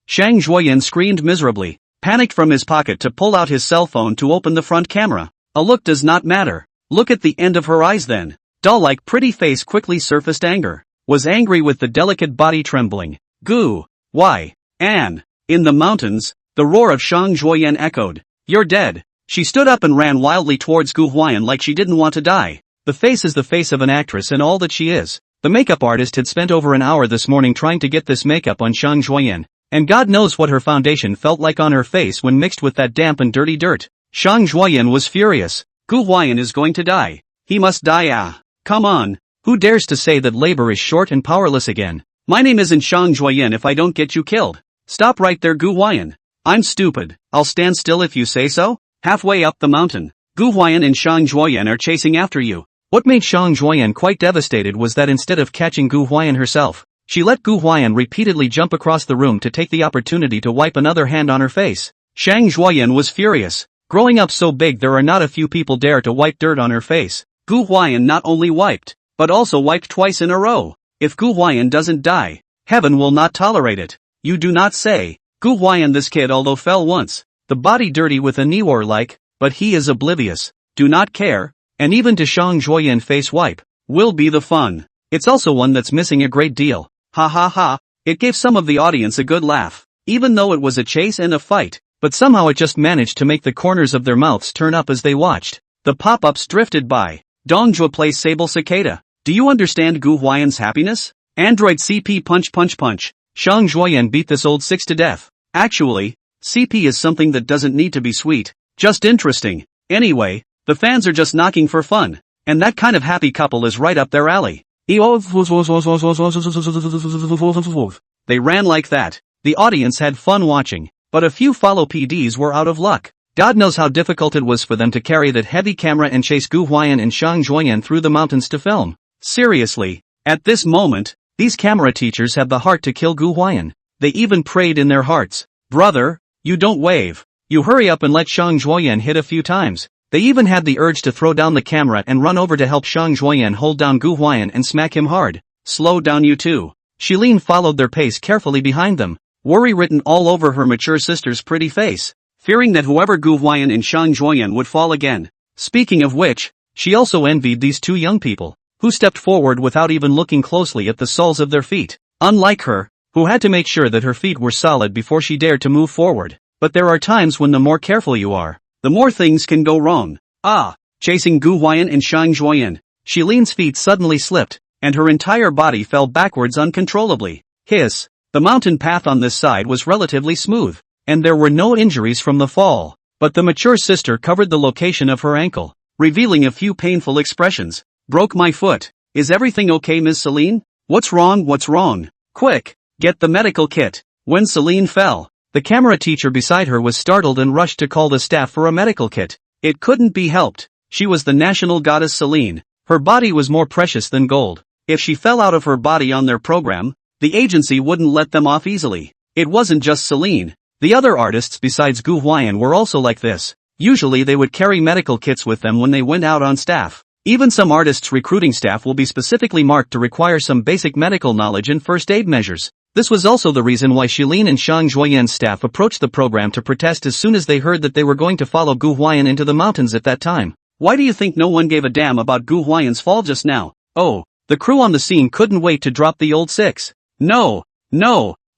A: Shang Huai'an screamed miserably, panicked from his pocket to pull out his cell phone to open the front camera. A look does not matter. Look at the end of her eyes then. Doll-like pretty face quickly surfaced anger. Was angry with the delicate body trembling. Gu Huai'an. In the mountains, the roar of Shang Huai'an echoed. You're dead. She stood up and ran wildly towards Gu Huai'an like she didn't want to die. The face is the face of an actress and all that she is. The makeup artist had spent over an hour this morning trying to get this makeup on Shang Huai'an, and God knows what her foundation felt like on her face when mixed with that damp and dirty dirt. Shang Huai'an was furious. Gu Huai'an is going to die. He must die. Come on. Who dares to say that labor is short and powerless again? My name isn't Shang Huai'an if I don't get you killed. Stop right there, Gu Huai'an. I'm stupid. I'll stand still if you say so. Halfway up the mountain, Gu Huai'an and Shang Huai'an are chasing after you. What made Shang Huai'an quite devastated was that instead of catching Gu Huai'an herself, she let Gu Huai'an repeatedly jump across the room to take the opportunity to wipe another hand on her face. Shang Huai'an was furious. Growing up so big, there are not a few people dare to wipe dirt on her face. Gu Huai'an not only wiped, but also wiped twice in a row. If Gu Huai'an doesn't die, heaven will not tolerate it. You do not say. Gu Huai'an, this kid although fell once, the body dirty with a knee war like, but he is oblivious, do not care, and even to Shang Huai'an face wipe, will be the fun. It's also one that's missing a great deal. Ha ha ha, it gave some of the audience a good laugh, even though it was a chase and a fight, but somehow it just managed to make the corners of their mouths turn up as they watched. The pop-ups drifted by. Dongjua plays Sable Cicada. Do you understand Gu Huai'an's happiness? Android CP punch. Shang Huai'an beat this old six to death. Actually, CP is something that doesn't need to be sweet, just interesting. Anyway, the fans are just knocking for fun, and that kind of happy couple is right up their alley. They ran like that. The audience had fun watching, but a few follow PDs were out of luck. God knows how difficult it was for them to carry that heavy camera and chase Gu Huai'an and Shang Huai'an through the mountains to film. Seriously, at this moment, these camera teachers have the heart to kill Gu Huai'an. They even prayed in their hearts, brother, you don't wave. You hurry up and let Shang Huai'an hit a few times. They even had the urge to throw down the camera and run over to help Shang Huai'an hold down Gu Huai'an and smack him hard. Slow down, you two. Shilin followed their pace carefully behind them, worry written all over her mature sister's pretty face, fearing that whoever Gu Huai'an and Shang Huai'an would fall again. Speaking of which, she also envied these two young people, who stepped forward without even looking closely at the soles of their feet. Unlike her, who had to make sure that her feet were solid before she dared to move forward. But there are times when the more careful you are, the more things can go wrong. Chasing Gu Huai'an and Shang Huai'an, Shilin's feet suddenly slipped, and her entire body fell backwards uncontrollably. Hiss. The mountain path on this side was relatively smooth, and there were no injuries from the fall, but the mature sister covered the location of her ankle, revealing a few painful expressions. Broke my foot. Is everything okay, Ms. Celine? What's wrong? Quick, get the medical kit. When Celine fell, the camera teacher beside her was startled and rushed to call the staff for a medical kit. It couldn't be helped. She was the national goddess Celine. Her body was more precious than gold. If she fell out of her body on their program, the agency wouldn't let them off easily. It wasn't just Celine. The other artists besides Gu Huai'an were also like this. Usually they would carry medical kits with them when they went out on staff. Even some artists' recruiting staff will be specifically marked to require some basic medical knowledge and first aid measures. This was also the reason why Shilin and Zhang Juoyan's staff approached the program to protest as soon as they heard that they were going to follow Gu Huai'an into the mountains at that time. Why do you think no one gave a damn about Gu Huai'an's fall just now? Oh, the crew on the scene couldn't wait to drop the old six. No,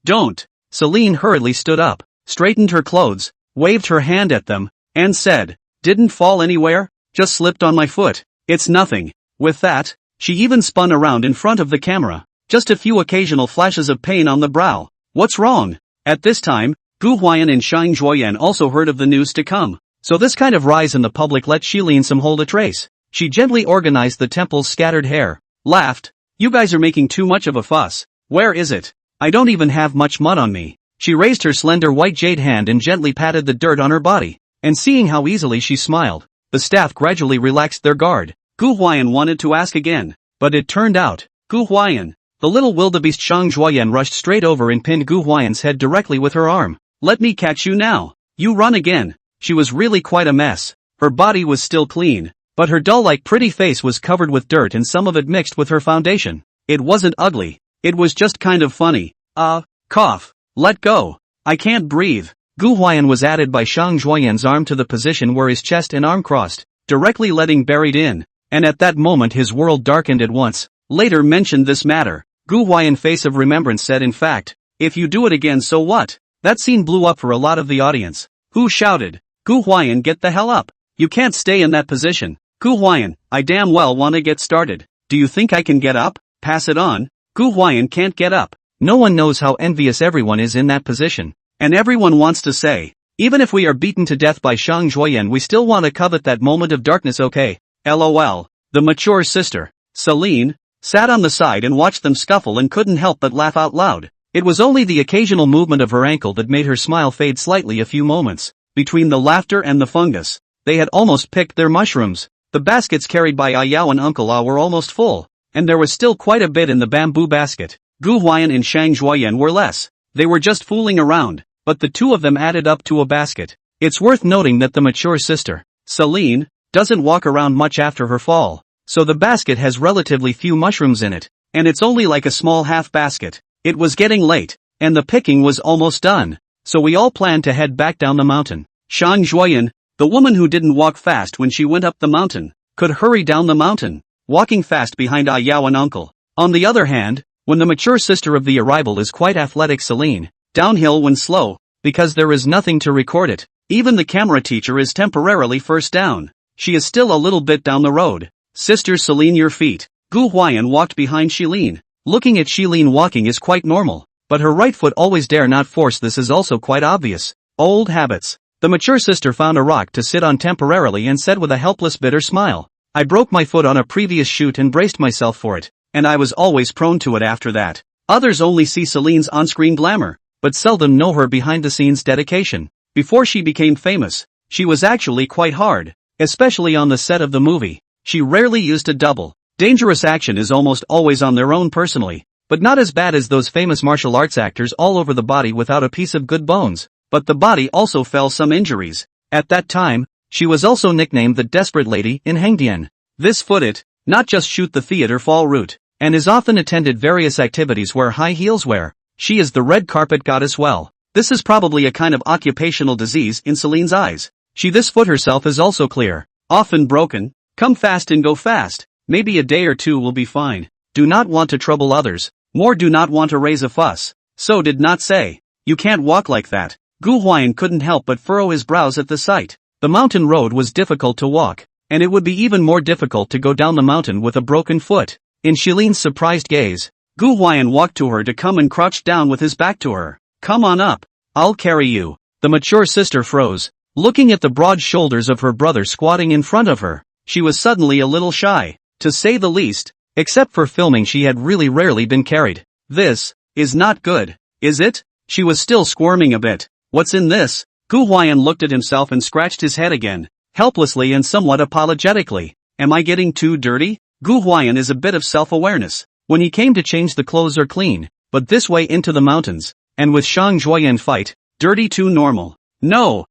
A: don't. Celine hurriedly stood up, straightened her clothes, waved her hand at them, and said, "Didn't fall anywhere, just slipped on my foot. It's nothing." With that, she even spun around in front of the camera. Just a few occasional flashes of pain on the brow. What's wrong? At this time, Gu Huai'an and Zhang Juoyan also heard of the news to come. So this kind of rise in the public let Shilin some hold a trace. She gently organized the temple's scattered hair, laughed. "You guys are making too much of a fuss. Where is it? I don't even have much mud on me." She raised her slender white jade hand and gently patted the dirt on her body. And seeing how easily she smiled, the staff gradually relaxed their guard. Gu Huai'an wanted to ask again, but it turned out, "Gu Huai'an." The little wildebeest Zhang Juoyan rushed straight over and pinned Gu Huai'an's head directly with her arm. "Let me catch you now. You run again." She was really quite a mess. Her body was still clean, but her doll-like pretty face was covered with dirt and some of it mixed with her foundation. It wasn't ugly. It was just kind of funny. Cough. Let go. I can't breathe. Gu Huai'an was added by Zhang Juoyan's arm to the position where his chest and arm crossed, directly letting buried in. And at that moment his world darkened at once. Later mentioned this matter. Gu Huai'an face of remembrance said in fact, "If you do it again so what?" That scene blew up for a lot of the audience, who shouted, "Gu Huai'an, get the hell up. You can't stay in that position." "Gu Huai'an, I damn well wanna get started. Do you think I can get up? Pass it on." Gu Huai'an can't get up. No one knows how envious everyone is in that position. And everyone wants to say, "Even if we are beaten to death by Zhang Juoyan we still want to covet that moment of darkness, okay?" LOL. The mature sister, Celine, sat on the side and watched them scuffle and couldn't help but laugh out loud. It was only the occasional movement of her ankle that made her smile fade slightly a few moments. Between the laughter and the fungus, they had almost picked their mushrooms. The baskets carried by Ayao and Uncle Ah were almost full, and there was still quite a bit in the bamboo basket. Gu Huai'an and Zhang Juoyan were less. They were just fooling around, but the two of them added up to a basket. It's worth noting that the mature sister, Celine, doesn't walk around much after her fall, so the basket has relatively few mushrooms in it, and it's only like a small half basket. It was getting late, and the picking was almost done, so we all planned to head back down the mountain. Zhang Juoyan, the woman who didn't walk fast when she went up the mountain, could hurry down the mountain, walking fast behind Ayao and Uncle. On the other hand, when the mature sister of the arrival is quite athletic Celine, downhill when slow, because there is nothing to record it. Even the camera teacher is temporarily first down. She is still a little bit down the road. "Sister Celine, your feet." Gu Huai'an walked behind Shilin. Looking at Shilin walking is quite normal, but her right foot always dare not force this is also quite obvious. Old habits. The mature sister found a rock to sit on temporarily and said with a helpless bitter smile, "I broke my foot on a previous shoot and braced myself for it, and I was always prone to it after that." Others only see Celine's on-screen glamour, but seldom know her behind-the-scenes dedication. Before she became famous, she was actually quite hard, especially on the set of the movie. She rarely used a double. Dangerous action is almost always on their own personally, but not as bad as those famous martial arts actors all over the body without a piece of good bones. But the body also fell some injuries. At that time, she was also nicknamed the Desperate Lady in Hengdian. This footed, not just shoot the theater fall route, and is often attended various activities where high heels wear. She is the red carpet goddess. Well, this is probably a kind of occupational disease in Celine's eyes. This foot herself is also clear, often broken. Come fast and go fast. Maybe a day or two will be fine. Do not want to trouble others. More do not want to raise a fuss. So did not say. You can't walk like that. Gu Huai'an couldn't help but furrow his brows at the sight. The mountain road was difficult to walk, and it would be even more difficult to go down the mountain with a broken foot. In Shilin's surprised gaze, Gu Huai'an walked to her to come and crouched down with his back to her. "Come on up. I'll carry you." The mature sister froze, looking at the broad shoulders of her brother squatting in front of her. She was suddenly a little shy, to say the least. Except for filming she had really rarely been carried. "This is not good, is it?" She was still squirming a bit. "What's in this?" Gu Huai'an looked at himself and scratched his head again, helplessly and somewhat apologetically. "Am I getting too dirty?" Gu Huai'an is a bit of self-awareness. When he came to change the clothes are clean, but this way into the mountains, and with Zhang Juoyan fight, dirty too normal. No,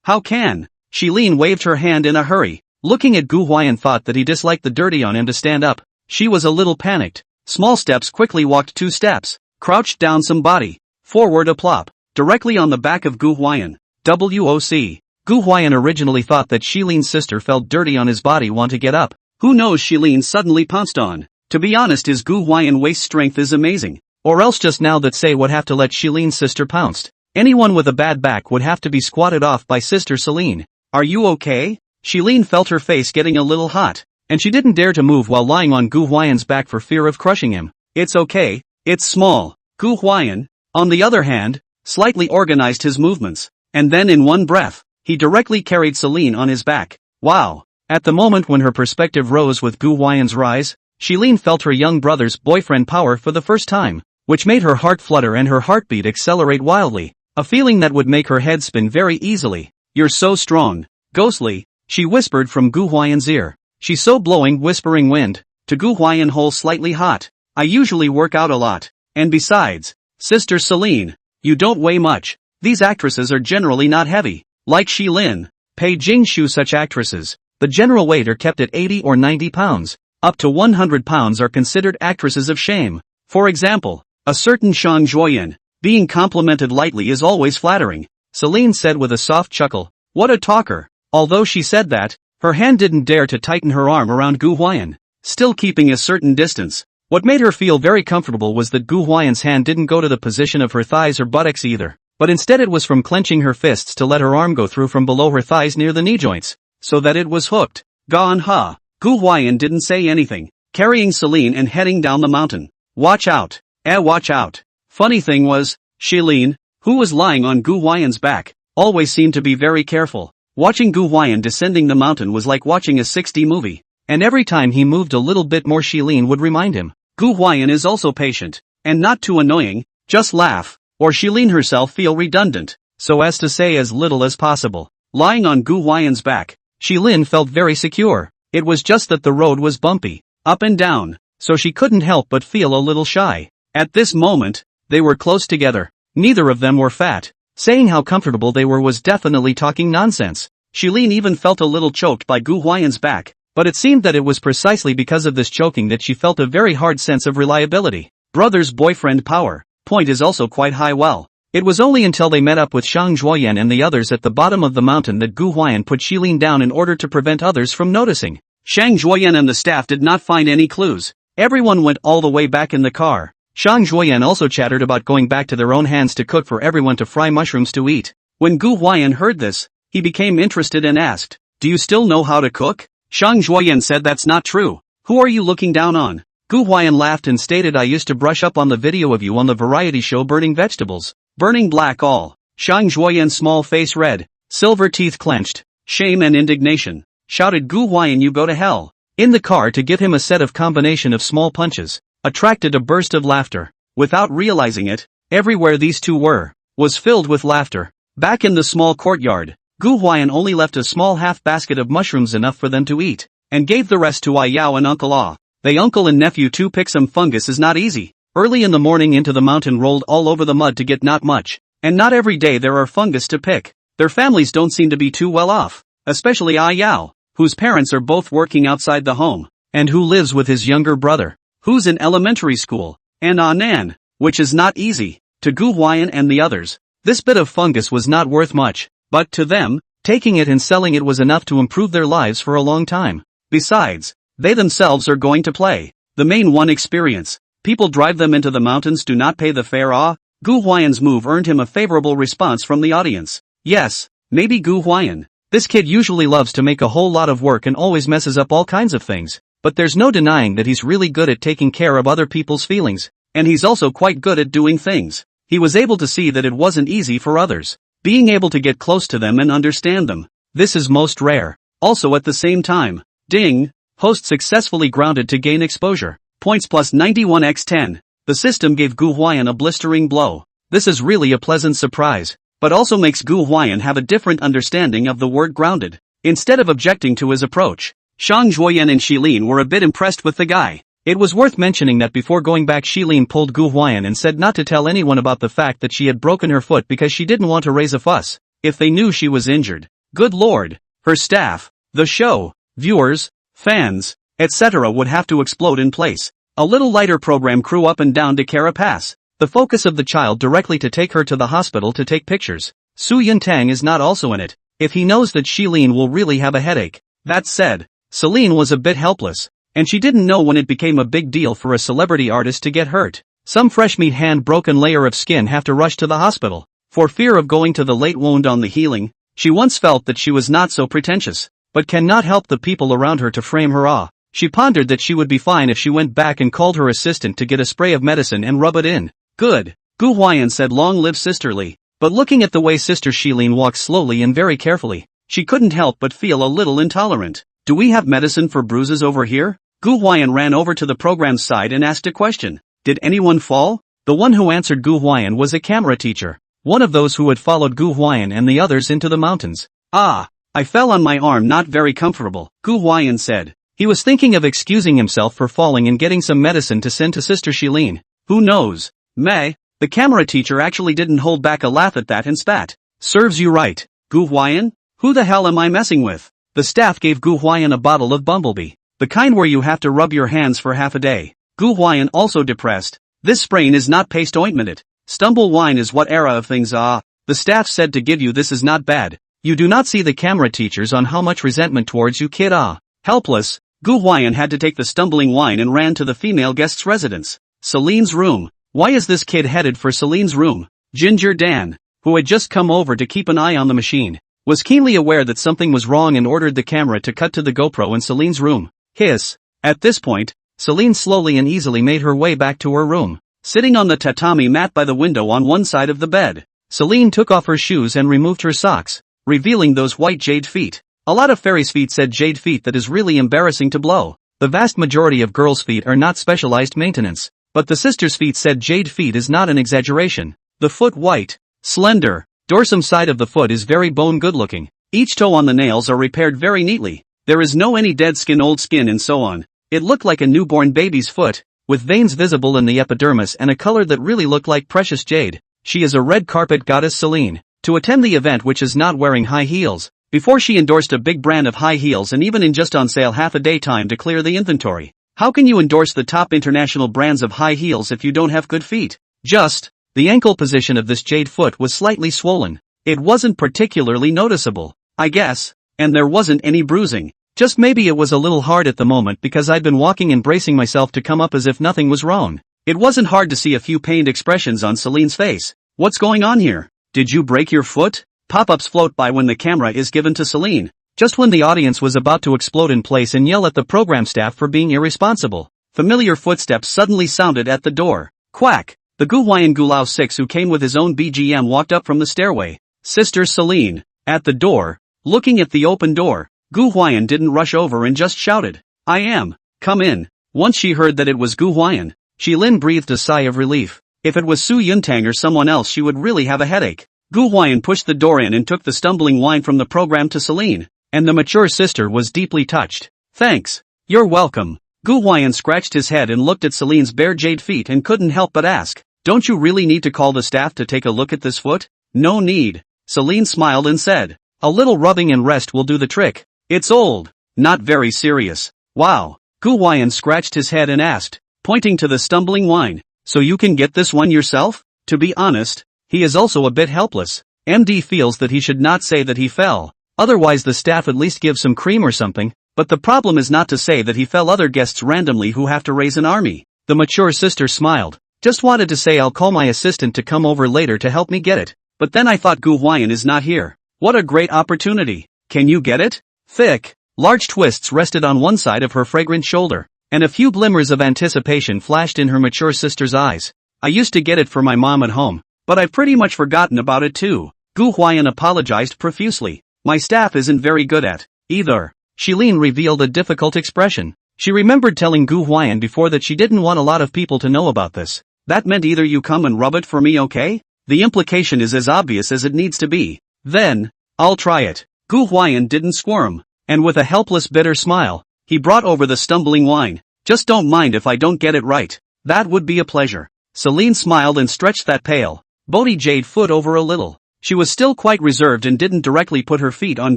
A: how can? Shilin waved her hand in a hurry. Looking at Gu Huai'an thought that he disliked the dirty on him to stand up. She was a little panicked. Small steps quickly walked 2 steps, crouched down some body, forward a plop, directly on the back of Gu Huai'an. WOC. Gu Huai'an originally thought that Shiline's sister felt dirty on his body want to get up. Who knows, Shiline suddenly pounced on. To be honest, his Gu Huai'an waist strength is amazing. Or else just now that say would have to let Shiline's sister pounced. Anyone with a bad back would have to be squatted off by sister Celine. Are you okay? Shiline felt her face getting a little hot, and she didn't dare to move while lying on Gu Huai'an's back for fear of crushing him. It's okay, it's small. Gu Huai'an, on the other hand, slightly organized his movements, and then in one breath, he directly carried Celine on his back. Wow. At the moment when her perspective rose with Gu Huai'an's rise, Shiline felt her young brother's boyfriend power for the first time, which made her heart flutter and her heartbeat accelerate wildly, a feeling that would make her head spin very easily. You're so strong. Ghostly, she whispered from Gu Huai'an's ear. She's so blowing whispering wind, to Gu Huai'an whole slightly hot. I usually work out a lot, and besides, Sister Celine, you don't weigh much. These actresses are generally not heavy, like Shilin, Pei Jingshu. Such actresses, the general weight are kept at 80 or 90 pounds, up to 100 pounds are considered actresses of shame. For example, a certain Shang Zhuoyan, being complimented lightly is always flattering, Celine said with a soft chuckle. What a talker. Although she said that, her hand didn't dare to tighten her arm around Gu Huai'an, still keeping a certain distance. What made her feel very comfortable was that Gu Huai'an's hand didn't go to the position of her thighs or buttocks either, but instead it was from clenching her fists to let her arm go through from below her thighs near the knee joints, so that it was hooked. Gone ha. Gu Huai'an didn't say anything, carrying Celine and heading down the mountain. Watch out. Watch out. Funny thing was, Shilin, who was lying on Gu Huai'an's back, always seemed to be very careful. Watching Gu Huai'an descending the mountain was like watching a 6D movie, and every time he moved a little bit more Shilin would remind him. Gu Huai'an is also patient, and not too annoying, just laugh, or Shilin herself feel redundant, so as to say as little as possible. Lying on Gu Huai'an's back, Shilin felt very secure. It was just that the road was bumpy, up and down, so she couldn't help but feel a little shy. At this moment, they were close together. Neither of them were fat. Saying how comfortable they were was definitely talking nonsense. Shilin even felt a little choked by Gu Huai'an's back, but it seemed that it was precisely because of this choking that she felt a very hard sense of reliability. Brother's boyfriend power point is also quite high. Well, it was only until they met up with Shang Zhuoyan and the others at the bottom of the mountain that Gu Huai'an put Shilin down in order to prevent others from noticing. Shang Zhuoyan and the staff did not find any clues. Everyone went all the way back in the car. Shang Zhuoyan also chattered about going back to their own hands to cook for everyone to fry mushrooms to eat. When Gu Huai'an heard this, he became interested and asked, "Do you still know how to cook?" Shang Zhuoyan said, "That's not true. Who are you looking down on?" Gu Huai'an laughed and stated, "I used to brush up on the video of you on the variety show Burning Vegetables. Burning black all." Shang Zhuoyan's small face red, silver teeth clenched, shame and indignation, shouted, "Gu Huai'an, you go to hell." In the car to give him a set of combination of small punches, attracted a burst of laughter. Without realizing it, everywhere these two were, was filled with laughter. Back in the small courtyard, Gu Huai'an only left a small half basket of mushrooms, enough for them to eat, and gave the rest to Ai Yao and Uncle Ah. They uncle and nephew to pick some fungus is not easy. Early in the morning into the mountain rolled all over the mud to get not much, and not every day there are fungus to pick. Their families don't seem to be too well off, especially Ai Yao, whose parents are both working outside the home, and who lives with his younger brother, who's in elementary school, and Nan, which is not easy. To Gu Huai'an and the others, this bit of fungus was not worth much, but to them, taking it and selling it was enough to improve their lives for a long time. Besides, they themselves are going to play the main one experience. People drive them into the mountains, do not pay the fare. Gu Huai'an's move earned him a favorable response from the audience. Yes, maybe Gu Huai'an. This kid usually loves to make a whole lot of work and always messes up all kinds of things, but there's no denying that he's really good at taking care of other people's feelings, and he's also quite good at doing things. He was able to see that it wasn't easy for others, being able to get close to them and understand them. This is most rare. Also at the same time, ding, host successfully grounded to gain exposure. Points plus 91x10. The system gave Gu Huai'an a blistering blow. This is really a pleasant surprise, but also makes Gu Huai'an have a different understanding of the word grounded. Instead of objecting to his approach, Shang Zhuoyan and Shilin were a bit impressed with the guy. It was worth mentioning that before going back, Shilin pulled Gu Huai'an and said not to tell anyone about the fact that she had broken her foot because she didn't want to raise a fuss if they knew she was injured. Good lord, her staff, the show, viewers, fans, etc. would have to explode in place. A little lighter program crew up and down to Carapace. The focus of the child directly to take her to the hospital to take pictures. Su Yuntang is not also in it, if he knows that Shilin will really have a headache. That said, Celine was a bit helpless, and she didn't know when it became a big deal for a celebrity artist to get hurt. Some fresh meat hand broken layer of skin have to rush to the hospital. For fear of going to the late wound on the healing, she once felt that she was not so pretentious, but cannot help the people around her to frame her awe. She pondered that she would be fine if she went back and called her assistant to get a spray of medicine and rub it in. Good. Gu Huai'an said long live sisterly, but looking at the way Sister Shilin walked slowly and very carefully, she couldn't help but feel a little intolerant. Do we have medicine for bruises over here? Gu Huai'an ran over to the program's side and asked a question. Did anyone fall? The one who answered Gu Huai'an was a camera teacher, one of those who had followed Gu Huai'an and the others into the mountains. Ah, I fell on my arm, not very comfortable, Gu Huai'an said. He was thinking of excusing himself for falling and getting some medicine to send to Sister Shilin. Who knows? May. The camera teacher actually didn't hold back a laugh at that and spat. Serves you right, Gu Huai'an? Who the hell am I messing with? The staff gave Gu Huai'an a bottle of Bumblebee, the kind where you have to rub your hands for half a day. Gu Huai'an also depressed. This sprain is not paste ointment, it. Stumble wine is what era of things ah. The staff said to give you this is not bad. You do not see the camera teachers on how much resentment towards you kid ah. Helpless, Gu Huai'an had to take the stumbling wine and ran to the female guest's residence. Celine's room. Why is this kid headed for Celine's room? Ginger Dan, who had just come over to keep an eye on the machine, was keenly aware that something was wrong and ordered the camera to cut to the GoPro in Celine's room. Hiss. At this point, Celine slowly and easily made her way back to her room. Sitting on the tatami mat by the window on one side of the bed, Celine took off her shoes and removed her socks, revealing those white jade feet. A lot of fairies' feet said jade feet that is really embarrassing to blow. The vast majority of girls' feet are not specialized maintenance. But the sister's feet said jade feet is not an exaggeration. The foot white, slender, dorsum side of the foot is very bone good looking. Each toe on the nails are repaired very neatly. There is no any dead skin, old skin and so on. It looked like a newborn baby's foot, with veins visible in the epidermis and a color that really looked like precious jade. She is a red carpet goddess Celine. To attend the event which is not wearing high heels, before she endorsed a big brand of high heels and even in just on sale half a day time to clear the inventory. How can you endorse the top international brands of high heels if you don't have good feet? The ankle position of this jade foot was slightly swollen. It wasn't particularly noticeable, I guess, and there wasn't any bruising. Just maybe it was a little hard at the moment because I'd been walking and bracing myself to come up as if nothing was wrong. It wasn't hard to see a few pained expressions on Celine's face. What's going on here? Did you break your foot? Pop-ups float by when the camera is given to Celine. Just when the audience was about to explode in place and yell at the program staff for being irresponsible, familiar footsteps suddenly sounded at the door. Quack! The Gu Huai'an Gulao 6 who came with his own BGM walked up from the stairway. Sister Celine. At the door, looking at the open door, Gu Huai'an didn't rush over and just shouted, I am. Come in. Once she heard that it was Gu Huai'an, Shilin breathed a sigh of relief. If it was Su Yuntang or someone else she would really have a headache. Gu Huai'an pushed the door in and took the stumbling wine from the program to Celine. And the mature sister was deeply touched. Thanks. You're welcome. Gu Huai'an scratched his head and looked at Celine's bare jade feet and couldn't help but ask, don't you really need to call the staff to take a look at this foot? No need. Celine smiled and said, a little rubbing and rest will do the trick. It's old. Not very serious. Wow. Gu Huai'an scratched his head and asked, pointing to the stumbling wine, so you can get this one yourself? To be honest, he is also a bit helpless. MD feels that he should not say that he fell. Otherwise the staff at least give some cream or something, but the problem is not to say that he fell other guests randomly who have to raise an army. The mature sister smiled. Just wanted to say I'll call my assistant to come over later to help me get it, but then I thought Gu Huai'an is not here. What a great opportunity. Can you get it? Thick, large twists rested on one side of her fragrant shoulder, and a few glimmers of anticipation flashed in her mature sister's eyes. I used to get it for my mom at home, but I've pretty much forgotten about it too. Gu Huai'an apologized profusely. My staff isn't very good at either. Shilin revealed a difficult expression. She remembered telling Gu Huai'an before that she didn't want a lot of people to know about this. That meant either you come and rub it for me, okay? The implication is as obvious as it needs to be. Then, I'll try it. Gu Huai'an didn't squirm, and with a helpless bitter smile, he brought over the stumbling wine. Just don't mind if I don't get it right. That would be a pleasure. Celine smiled and stretched that pale, bony jade foot over a little. She was still quite reserved and didn't directly put her feet on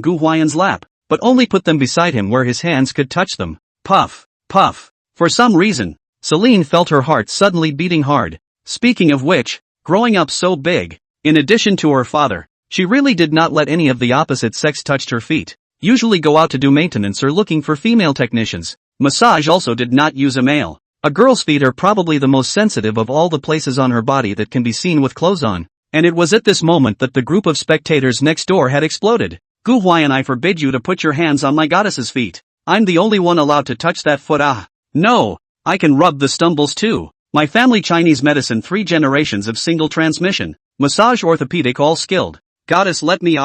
A: Gu Huai'an's lap. but only put them beside him where his hands could touch them. Puff, puff. For some reason, Celine felt her heart suddenly beating hard. Speaking of which, growing up so big, in addition to her father, she really did not let any of the opposite sex touch her feet. Usually go out to do maintenance or looking for female technicians. Massage also did not use a male. A girl's feet are probably the most sensitive of all the places on her body that can be seen with clothes on. And it was at this moment that the group of spectators next door had exploded. Gu Huai'an, I forbid you to put your hands on my goddess's feet. I'm the only one allowed to touch that foot. Ah. No. I can rub the stumbles too. My family Chinese medicine 3 generations of single transmission. Massage orthopedic all skilled. Goddess let me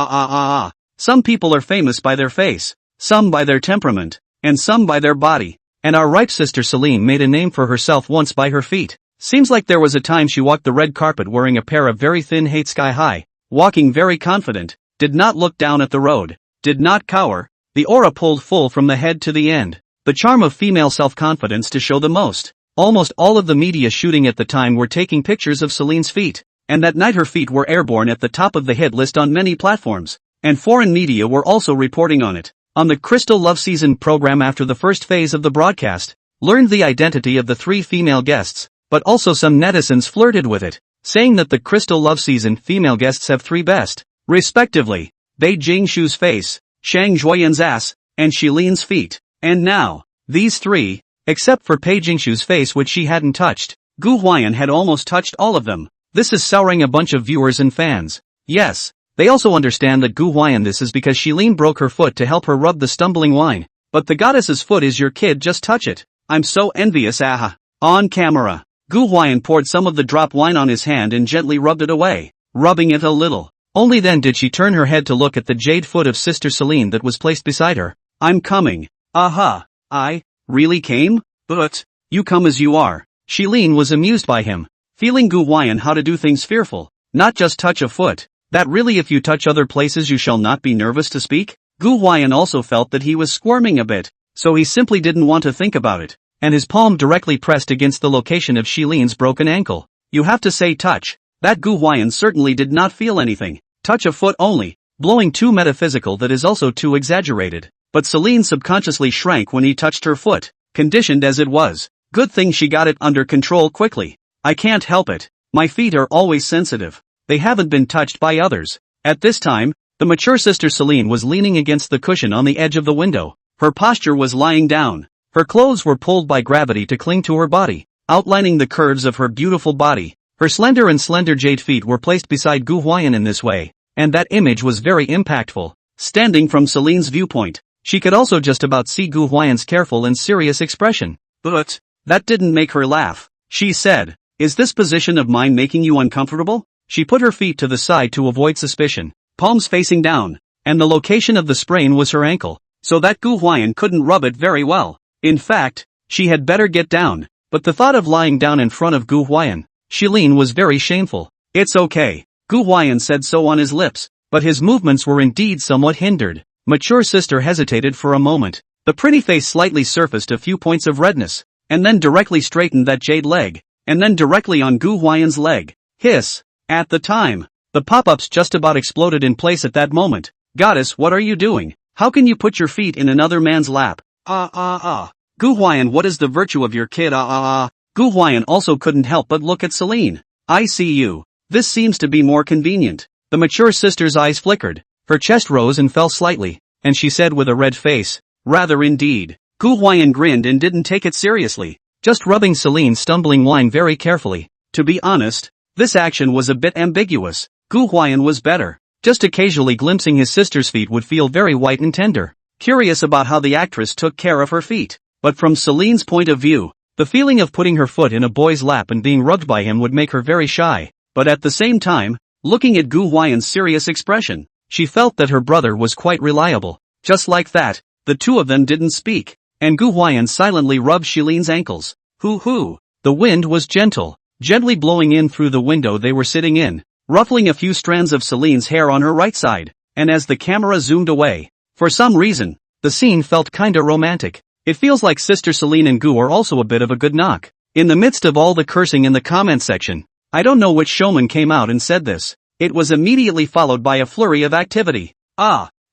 A: Some people are famous by their face, some by their temperament, and some by their body. And our ripe sister Celine made a name for herself once by her feet. Seems like there was a time she walked the red carpet wearing a pair of very thin hate sky high, walking very confident, did not look down at the road, did not cower, the aura pulled full from the head to the end. The charm of female self-confidence to show the most. Almost all of the media shooting at the time were taking pictures of Celine's feet. And that night her feet were airborne at the top of the hit list on many platforms. And foreign media were also reporting on it. On the Crystal Love Season program after the first phase of the broadcast, learned the identity of the 3 female guests, but also some netizens flirted with it, saying that the Crystal Love Season female guests have 3 best, respectively, Pei Jingshu's face, Shang Zhuoyan's ass, and Shiline's feet. And now, these 3, except for Pei Jingshu's face which she hadn't touched, Gu Huai'an had almost touched all of them. This is souring a bunch of viewers and fans. Yes, they also understand that Gu Huai'an this is because Shiline broke her foot to help her rub the stumbling wine. But the goddess's foot is your kid, just touch it. I'm so envious. Aha. On camera, Gu Huai'an poured some of the drop wine on his hand and gently rubbed it away, rubbing it a little. Only then did she turn her head to look at the jade foot of Sister Celine that was placed beside her. I'm coming. Aha. I really came? But you come as you are. Shiline was amused by him. Feeling Gu Huai'an how to do things fearful, not just touch a foot, that really if you touch other places you shall not be nervous to speak? Gu Huai'an also felt that he was squirming a bit, so he simply didn't want to think about it, and his palm directly pressed against the location of Shiline's broken ankle. You have to say touch. That Gu Huai'an certainly did not feel anything. Touch a foot only, blowing too metaphysical that is also too exaggerated. But Celine subconsciously shrank when he touched her foot, conditioned as it was. Good thing she got it under control quickly. I can't help it. My feet are always sensitive. They haven't been touched by others. At this time, the mature sister Celine was leaning against the cushion on the edge of the window. Her posture was lying down. Her clothes were pulled by gravity to cling to her body, outlining the curves of her beautiful body. Her slender jade feet were placed beside Gu Huai'an in this way, and that image was very impactful. Standing from Celine's viewpoint, she could also just about see Gu Huai'an's careful and serious expression. But that didn't make her laugh. She said, "Is this position of mine making you uncomfortable?" She put her feet to the side to avoid suspicion, palms facing down, and the location of the sprain was her ankle, so that Gu Huai'an couldn't rub it very well. In fact, she had better get down, but the thought of lying down in front of Gu Huai'an, Shiline, was very shameful. It's okay. Gu Huai'an said so on his lips, but his movements were indeed somewhat hindered. Mature sister hesitated for a moment. The pretty face slightly surfaced a few points of redness, and then directly straightened that jade leg, and then directly on Gu Huai'an's leg. Hiss. At the time, the pop-ups just about exploded in place at that moment. Goddess, what are you doing? How can you put your feet in another man's lap? Gu Huai'an, what is the virtue of your kid? Gu Huai'an also couldn't help but look at Celine. I see you. This seems to be more convenient. The mature sister's eyes flickered. Her chest rose and fell slightly, and she said with a red face, "Rather indeed." Gu Huai'an grinned and didn't take it seriously, just rubbing Celine's stumbling wine very carefully. To be honest, this action was a bit ambiguous. Gu Huai'an was better. Just occasionally glimpsing his sister's feet would feel very white and tender. Curious about how the actress took care of her feet. But from Celine's point of view, the feeling of putting her foot in a boy's lap and being rubbed by him would make her very shy. But at the same time, looking at Gu Huai'an's serious expression, she felt that her brother was quite reliable. Just like that, the two of them didn't speak, and Gu Huai'an silently rubbed Shiline's ankles. Hoo-hoo. The wind was gentle, gently blowing in through the window they were sitting in, ruffling a few strands of Celine's hair on her right side, and as the camera zoomed away, for some reason, the scene felt kinda romantic. It feels like Sister Celine and Gu are also a bit of a good knock. In the midst of all the cursing in the comment section, I don't know which showman came out and said this. It was immediately followed by a flurry of activity.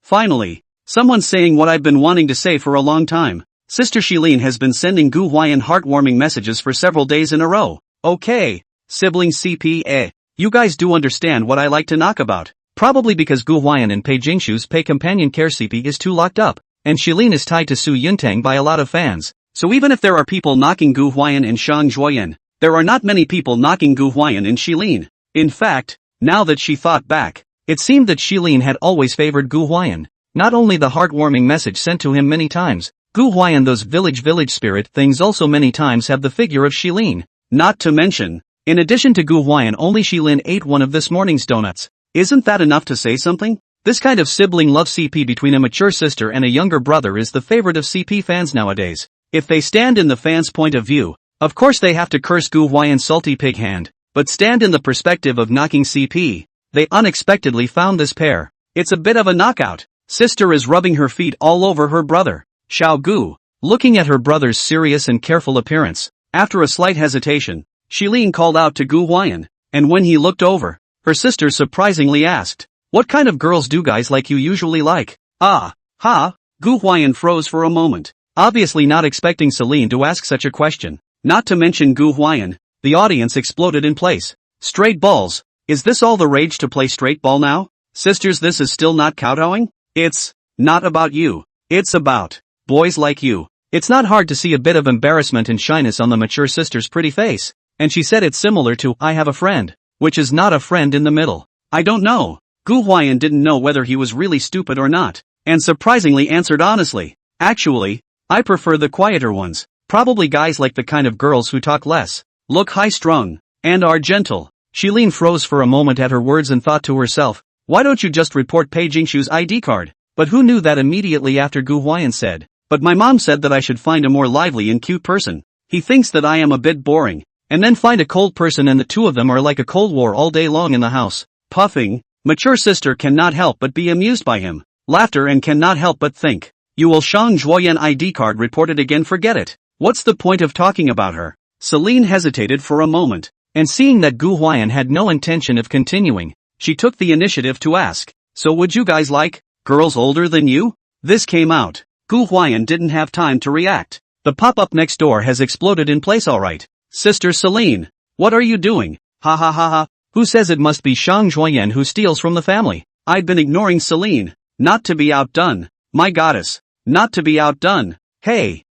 A: Finally, Someone's saying what I've been wanting to say for a long time. Sister Shilin has been sending Gu Huai'an heartwarming messages for several days in a row. Okay. Sibling CP. You guys do understand what I like to knock about. Probably because Gu Huai'an and Pei Jingshu's Pei companion care CP is too locked up, and Shilin is tied to Su Yuntang by a lot of fans. So even if there are people knocking Gu Huai'an and Shang Zhuoyan, there are not many people knocking Gu Huai'an and Shilin. In fact, now that she thought back, it seemed that Shilin had always favored Gu Huai'an. Not only the heartwarming message sent to him many times, Gu Huai'an those village spirit things also many times have the figure of Shilin. Not to mention, in addition to Gu Huai'an only Shilin ate one of this morning's donuts. Isn't that enough to say something? This kind of sibling love CP between a mature sister and a younger brother is the favorite of CP fans nowadays. If they stand in the fans' point of view, of course they have to curse Gu Huai'an's salty pig hand, but stand in the perspective of knocking CP. They unexpectedly found this pair. It's a bit of a knockout. Sister is rubbing her feet all over her brother, Xiao Gu, looking at her brother's serious and careful appearance. After a slight hesitation, Shilin called out to Gu Huai'an, and when he looked over, her sister surprisingly asked, "What kind of girls do guys like you usually like?" Ah, ha, Gu Huai'an froze for a moment, obviously not expecting Celine to ask such a question. Not to mention Gu Huai'an, the audience exploded in place. Straight balls, is this all the rage to play straight ball now? Sisters, this is still not kowtowing? It's not about you. It's about boys like you. It's not hard to see a bit of embarrassment and shyness on the mature sister's pretty face, and she said it's similar to "I have a friend," which is not a friend in the middle. I don't know. Gu Huai'an didn't know whether he was really stupid or not, and surprisingly answered honestly. Actually, I prefer the quieter ones. Probably guys like the kind of girls who talk less, look high-strung, and are gentle. Shilin froze for a moment at her words and thought to herself, why don't you just report Pei Jingshu's ID card? But who knew that immediately after Gu Huai'an said, but my mom said that I should find a more lively and cute person. He thinks that I am a bit boring, and then find a cold person and the two of them are like a cold war all day long in the house. Puffing, mature sister cannot help but be amused by him. Laughter and cannot help but think, you will Shang Zhuoyan ID card reported again, forget it. What's the point of talking about her? Celine hesitated for a moment, and seeing that Gu Huai'an had no intention of continuing, she took the initiative to ask, so would you guys like girls older than you? This came out. Gu Huai'an didn't have time to react. The pop-up next door has exploded in place alright. Sister Celine, what are you doing? Ha ha ha ha. Who says it must be Shang Zhuoyan who steals from the family? I'd been ignoring Celine. Not to be outdone. My goddess. Not to be outdone. Hey,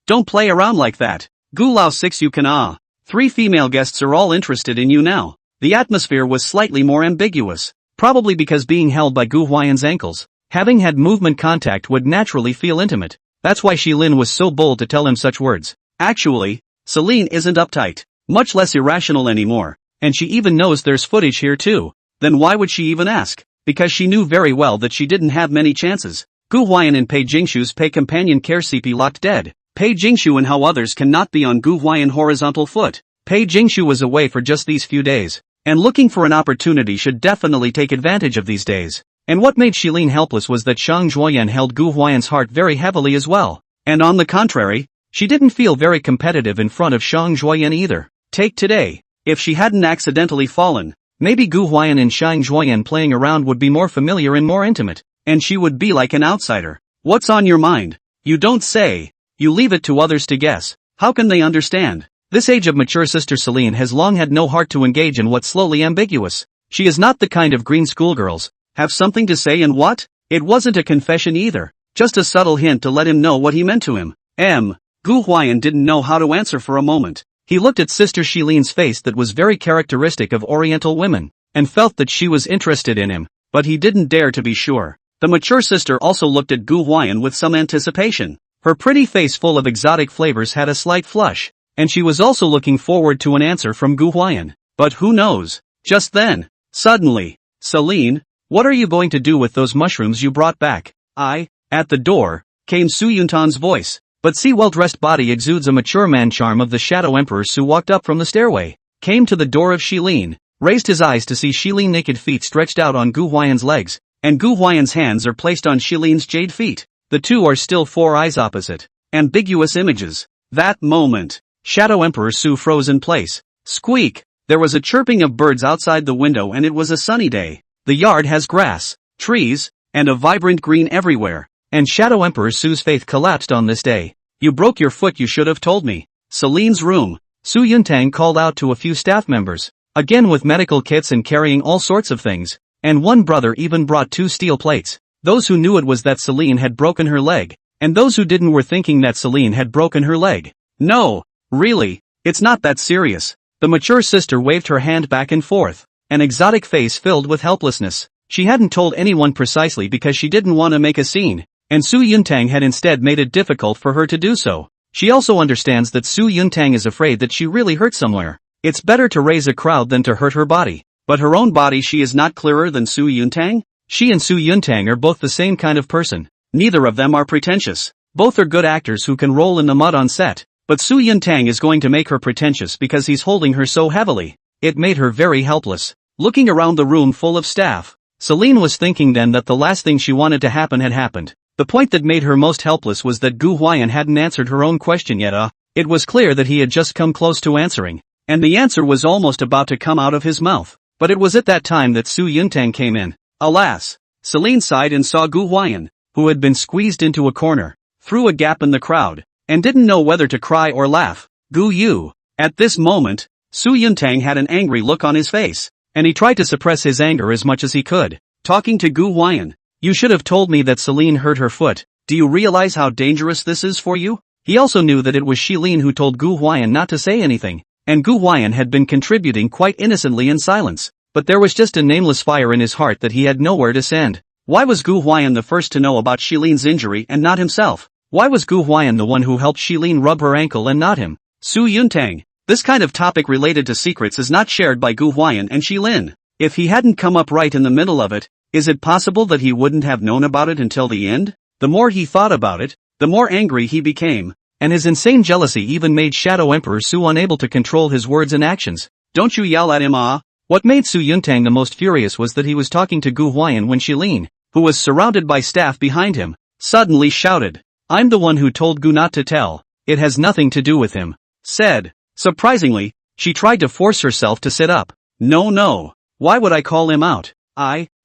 A: don't play around like that. Gu Lao 6 you can 3 female guests are all interested in you now. The atmosphere was slightly more ambiguous. Probably because being held by Gu Huai'an's ankles, having had movement contact would naturally feel intimate. That's why Shilin was so bold to tell him such words. Actually, Celine isn't uptight, much less irrational anymore, and she even knows there's footage here too. Then why would she even ask? Because she knew very well that she didn't have many chances. Gu Huai'an and Pei Jingshu's Pei companion care CP locked dead. Pei Jingshu and how others cannot be on Gu Huai'an horizontal foot. Pei Jingshu was away for just these few days, and looking for an opportunity should definitely take advantage of these days. And what made Shilin helpless was that Shang Zhuoyan held Gu Huai'an's heart very heavily as well. And on the contrary, she didn't feel very competitive in front of Shang Zhuoyan either. Take today. If she hadn't accidentally fallen, maybe Gu Huai'an and Shang Zhuoyan playing around would be more familiar and more intimate, and she would be like an outsider. What's on your mind? You don't say. You leave it to others to guess. How can they understand? This age of mature sister Celine has long had no heart to engage in what's slowly ambiguous. She is not the kind of green schoolgirls. Have something to say and what? It wasn't a confession either. Just a subtle hint to let him know what he meant to him. Gu Huai'an didn't know how to answer for a moment. He looked at Sister Shilin's face that was very characteristic of Oriental women, and felt that she was interested in him, but he didn't dare to be sure. The mature sister also looked at Gu Huai'an with some anticipation. Her pretty face full of exotic flavors had a slight flush, and she was also looking forward to an answer from Gu Huai'an. But who knows? Just then, suddenly, Celine, what are you going to do with those mushrooms you brought back? At the door, came Su Yuntan's voice. But see, well-dressed body exudes a mature man charm of the Shadow Emperor. Su walked up from the stairway, came to the door of Shilin, raised his eyes to see Shilin naked feet stretched out on Gu Huai'an's legs, and Gu Huai'an's hands are placed on Shilin's jade feet. The two are still 4 eyes opposite. Ambiguous images. That moment, Shadow Emperor Su froze in place. Squeak! There was a chirping of birds outside the window and it was a sunny day. The yard has grass, trees, and a vibrant green everywhere. And Shadow Emperor Su's faith collapsed on this day. You broke your foot, you should have told me. Celine's room. Su Yuntang called out to a few staff members, again with medical kits and carrying all sorts of things, and one brother even brought 2 steel plates. Those who knew it was that Celine had broken her leg, and those who didn't were thinking that Celine had broken her leg. No, really, it's not that serious. The mature sister waved her hand back and forth, an exotic face filled with helplessness. She hadn't told anyone precisely because she didn't want to make a scene, and Su Yuntang had instead made it difficult for her to do so. She also understands that Su Yuntang is afraid that she really hurt somewhere. It's better to raise a crowd than to hurt her body. But her own body, she is not clearer than Su Yuntang? She and Su Yuntang are both the same kind of person. Neither of them are pretentious. Both are good actors who can roll in the mud on set. But Su Yuntang is going to make her pretentious because he's holding her so heavily. It made her very helpless. Looking around the room full of staff, Celine was thinking then that the last thing she wanted to happen had happened. The point that made her most helpless was that Gu Huai'an hadn't answered her own question yet. It was clear that he had just come close to answering, and the answer was almost about to come out of his mouth. But it was at that time that Su Yuntang came in. Alas! Celine sighed and saw Gu Huai'an, who had been squeezed into a corner, through a gap in the crowd, and didn't know whether to cry or laugh. Gu Yu. At this moment, Su Yuntang had an angry look on his face, and he tried to suppress his anger as much as he could. Talking to Gu Huai'an. You should have told me that Celine hurt her foot. Do you realize how dangerous this is for you? He also knew that it was Celine who told Gu Huai'an not to say anything, and Gu Huai'an had been contributing quite innocently in silence. But there was just a nameless fire in his heart that he had nowhere to send. Why was Gu Huai'an the first to know about Celine's injury and not himself? Why was Gu Huai'an the one who helped Celine rub her ankle and not him? Su Yuntang. This kind of topic related to secrets is not shared by Gu Huai'an and Celine. If he hadn't come up right in the middle of it, is it possible that he wouldn't have known about it until the end? The more he thought about it, the more angry he became, and his insane jealousy even made Shadow Emperor Su unable to control his words and actions. Don't you yell at him, ah! What made Su Yuntang the most furious was that he was talking to Gu Huai'an when Celine, who was surrounded by staff behind him, suddenly shouted, I'm the one who told Gu not to tell. It has nothing to do with him. Said. Surprisingly, she tried to force herself to sit up. No. Why would I call him out?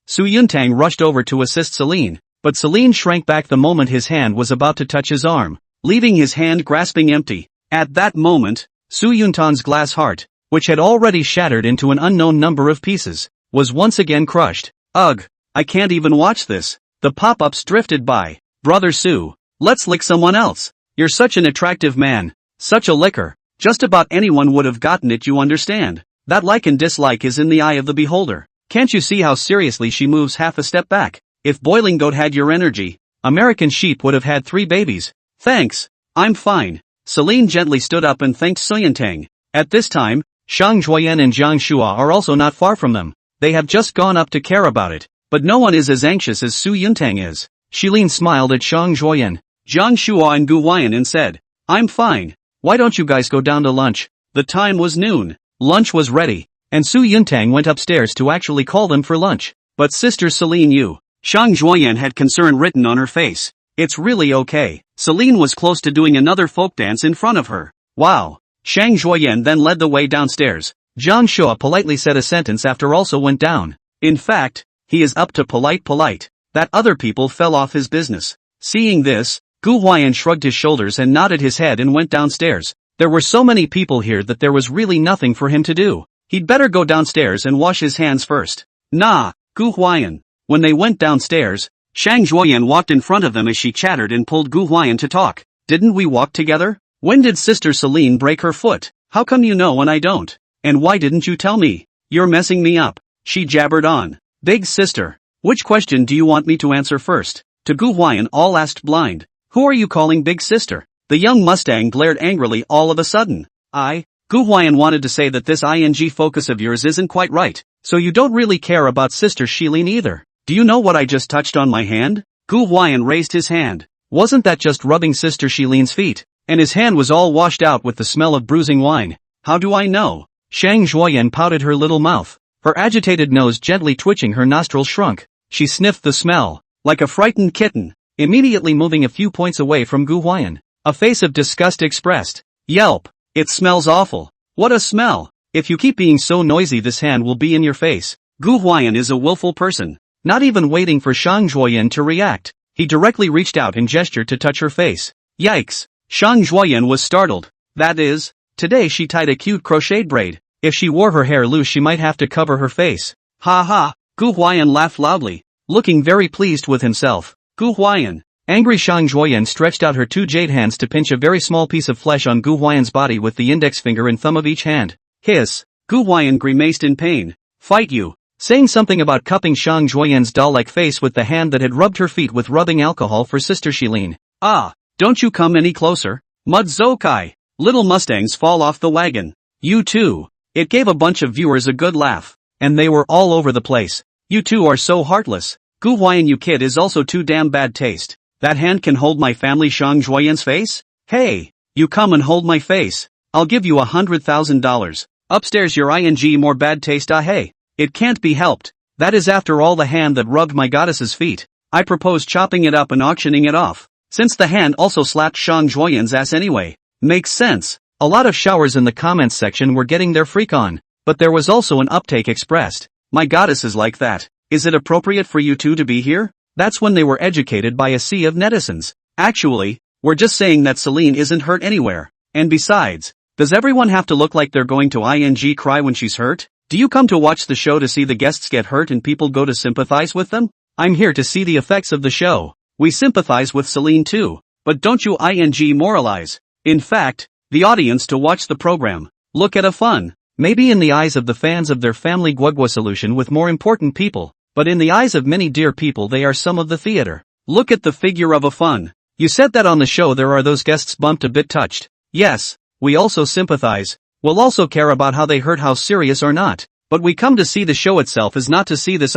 A: Su Yuntang rushed over to assist Celine, but Celine shrank back the moment his hand was about to touch his arm, leaving his hand grasping empty. At that moment, Su Yuntang's glass heart, which had already shattered into an unknown number of pieces, was once again crushed. Ugh, I can't even watch this. The pop-ups drifted by. Brother Su, let's lick someone else. You're such an attractive man. Such a licker. Just about anyone would have gotten it, you understand. That like and dislike is in the eye of the beholder. Can't you see how seriously she moves half a step back? If Boiling Goat had your energy, American Sheep would have had 3 babies. Thanks. I'm fine. Celine gently stood up and thanked Su Yuntang. At this time, Shang Zhuoyan and Jiang Shua are also not far from them. They have just gone up to care about it, but no one is as anxious as Su Yuntang is. Celine smiled at Shang Zhuoyan, Jiang Shua and Gu Huai'an and said, I'm fine. Why don't you guys go down to lunch? The time was noon. Lunch was ready, and Su Yuntang went upstairs to actually call them for lunch. But Sister Celine Yu, Shang Zhuoyan had concern written on her face. It's really okay. Celine was close to doing another folk dance in front of her. Wow. Shang Zhuoyan then led the way downstairs. Jiang Shua politely said a sentence after also went down. In fact, he is up to polite. That other people fell off his business. Seeing this, Gu Huai'an shrugged his shoulders and nodded his head and went downstairs. There were so many people here that there was really nothing for him to do. He'd better go downstairs and wash his hands first. Nah, Gu Huai'an. When they went downstairs, Shang Zhuoyan walked in front of them as she chattered and pulled Gu Huai'an to talk. Didn't we walk together? When did Sister Celine break her foot? How come you know and I don't? And why didn't you tell me? You're messing me up. She jabbered on. Big sister. Which question do you want me to answer first? To Gu Huai'an all asked blind. Who are you calling big sister? The young Mustang glared angrily all of a sudden. Gu Huai'an wanted to say that this ing focus of yours isn't quite right, so you don't really care about Sister Celine either. Do you know what I just touched on my hand? Gu Huai'an raised his hand. Wasn't that just rubbing Sister Celine's feet? And his hand was all washed out with the smell of bruising wine. How do I know? Shang Zhuoyan pouted her little mouth. Her agitated nose gently twitching, her nostrils shrunk. She sniffed the smell, like a frightened kitten, immediately moving a few points away from Gu Huai'an. A face of disgust expressed. Yelp. It smells awful. What a smell. If you keep being so noisy, this hand will be in your face. Gu Huai'an is a willful person. Not even waiting for Shang Zhuoyan to react, he directly reached out and gestured to touch her face. Yikes! Shang Zhuoyan was startled. That is, today she tied a cute crocheted braid. If she wore her hair loose she might have to cover her face. Ha ha! Gu Huai'an laughed loudly, looking very pleased with himself. Gu Huai'an. Angry Shang Zhuoyan stretched out her two jade hands to pinch a very small piece of flesh on Gu Huai'an's body with the index finger and thumb of each hand. Hiss! Gu Huai'an grimaced in pain. Fight you! Saying something about cupping Shang Zhuoyan's doll-like face with the hand that had rubbed her feet with rubbing alcohol for Sister Shilin. Ah! Don't you come any closer. Mud Zokai! Little Mustangs fall off the wagon. You too! It gave a bunch of viewers a good laugh. And they were all over the place. You two are so heartless. Gu Huai'an, you kid is also too damn bad taste. That hand can hold my family Shang Zhuoyan's face? Hey! You come and hold my face. I'll give you $100,000. Upstairs your ing more bad taste. Ah hey. It can't be helped. That is after all the hand that rubbed my goddess's feet. I propose chopping it up and auctioning it off. Since the hand also slapped Shang Zhuoyan's ass anyway. Makes sense. A lot of showers in the comments section were getting their freak on. But there was also an uptake expressed. My goddess is like that. Is it appropriate for you two to be here? That's when they were educated by a sea of netizens. Actually, we're just saying that Celine isn't hurt anywhere. And besides, does everyone have to look like they're going to ing cry when she's hurt? Do you come to watch the show to see the guests get hurt and people go to sympathize with them? I'm here to see the effects of the show. We sympathize with Celine too. But don't you ing moralize. In fact, the audience to watch the program. Look at a fun. Maybe in the eyes of the fans of their family Guagua solution with more important people. But in the eyes of many dear people they are some of the theater. Look at the figure of a fun. You said that on the show there are those guests bumped a bit touched. Yes, we also sympathize. We'll also care about how they hurt, how serious or not. But we come to see the show itself is not to see this.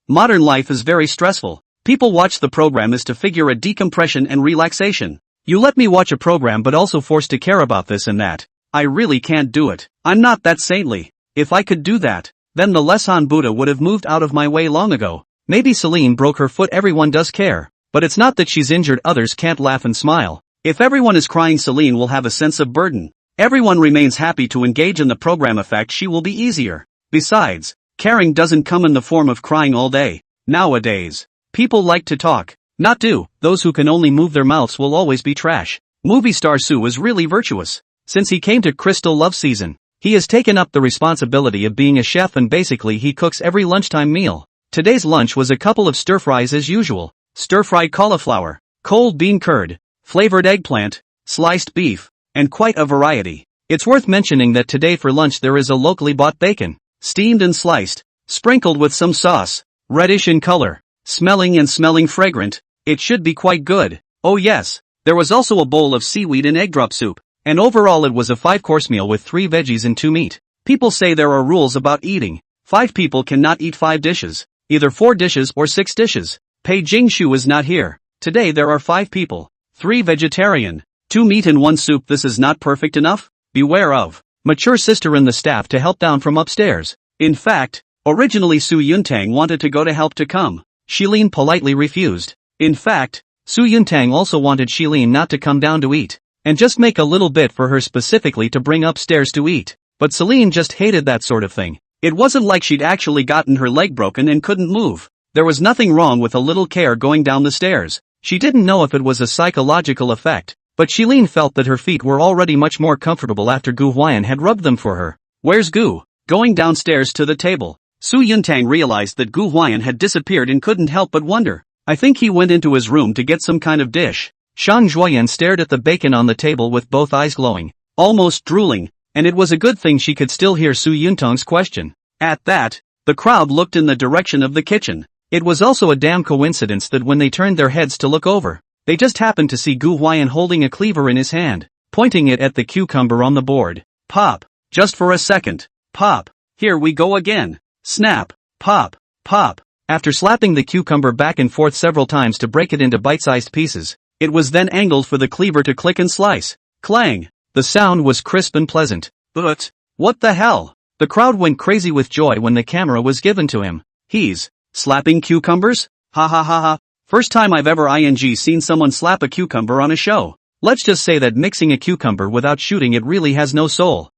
A: Modern life is very stressful. People watch the program is to figure a decompression and relaxation. You let me watch a program but also forced to care about this and that. I really can't do it. I'm not that saintly. If I could do that, then the Lesson Buddha would have moved out of my way long ago. Maybe Celine broke her foot, everyone does care. But it's not that she's injured, others can't laugh and smile. If everyone is crying Celine will have a sense of burden. Everyone remains happy to engage in the program effect, she will be easier. Besides, caring doesn't come in the form of crying all day. Nowadays, people like to talk, not do. Those who can only move their mouths will always be trash. Movie star Sue is really virtuous. Since he came to Crystal Love Season, he has taken up the responsibility of being a chef and basically he cooks every lunchtime meal. Today's lunch was a couple of stir-fries as usual. Stir-fried cauliflower, cold bean curd, flavored eggplant, sliced beef, and quite a variety. It's worth mentioning that today for lunch there is a locally bought bacon, steamed and sliced, sprinkled with some sauce, reddish in color, smelling fragrant. It should be quite good. Oh yes, there was also a bowl of seaweed and egg drop soup, and overall it was a 5-course meal with 3 veggies and 2 meat. People say there are rules about eating. 5 people cannot eat 5 dishes, either 4 dishes or 6 dishes. Pei Jingshu is not here. Today there are 5 people, 3 vegetarian, 2 meat and 1 soup. This is not perfect enough? Beware of mature sister and the staff to help down from upstairs. In fact, originally Su Yuntang wanted to go to help to come. Shilin politely refused. In fact, Su Yuntang also wanted Shilin not to come down to eat, and just make a little bit for her specifically to bring upstairs to eat. But Celine just hated that sort of thing. It wasn't like she'd actually gotten her leg broken and couldn't move. There was nothing wrong with a little care going down the stairs. She didn't know if it was a psychological effect, but Shilin felt that her feet were already much more comfortable after Gu Huai'an had rubbed them for her. Where's Gu? Going downstairs to the table, Su Yuntang realized that Gu Huai'an had disappeared and couldn't help but wonder. I think he went into his room to get some kind of dish. Shang Zhuoyan stared at the bacon on the table with both eyes glowing, almost drooling, and it was a good thing she could still hear Su Yuntang's question. At that, the crowd looked in the direction of the kitchen. It was also a damn coincidence that when they turned their heads to look over, they just happened to see Gu Huai'an holding a cleaver in his hand, pointing it at the cucumber on the board. Pop. Just for a second. Pop. Here we go again. Snap. Pop. Pop. After slapping the cucumber back and forth several times to break it into bite-sized pieces, it was then angled for the cleaver to click and slice. Clang. The sound was crisp and pleasant. But, what the hell? The crowd went crazy with joy when the camera was given to him. He's slapping cucumbers? Ha ha ha ha. First time I've ever seen someone slap a cucumber on a show. Let's just say that mixing a cucumber without shooting it really has no soul.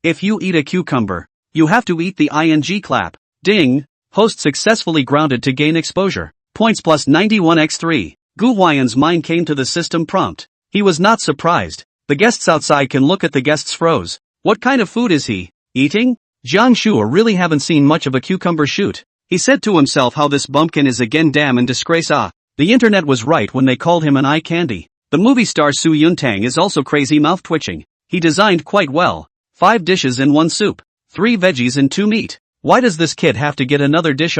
A: If you eat a cucumber, you have to eat the ing clap. Ding. Host successfully grounded to gain exposure. Points plus 91x3. Gu Huai'an's mind came to the system prompt. He was not surprised. The guests outside can look at the guests froze. What kind of food is he eating? Jiangshu really haven't seen much of a cucumber shoot. He said to himself how this bumpkin is again damn and disgrace The internet was right when they called him an eye candy. The movie star Su Yuntang is also crazy mouth twitching. He designed quite well. 5 dishes in 1 soup. 3 veggies and 2 meat. Why does this kid have to get another dish?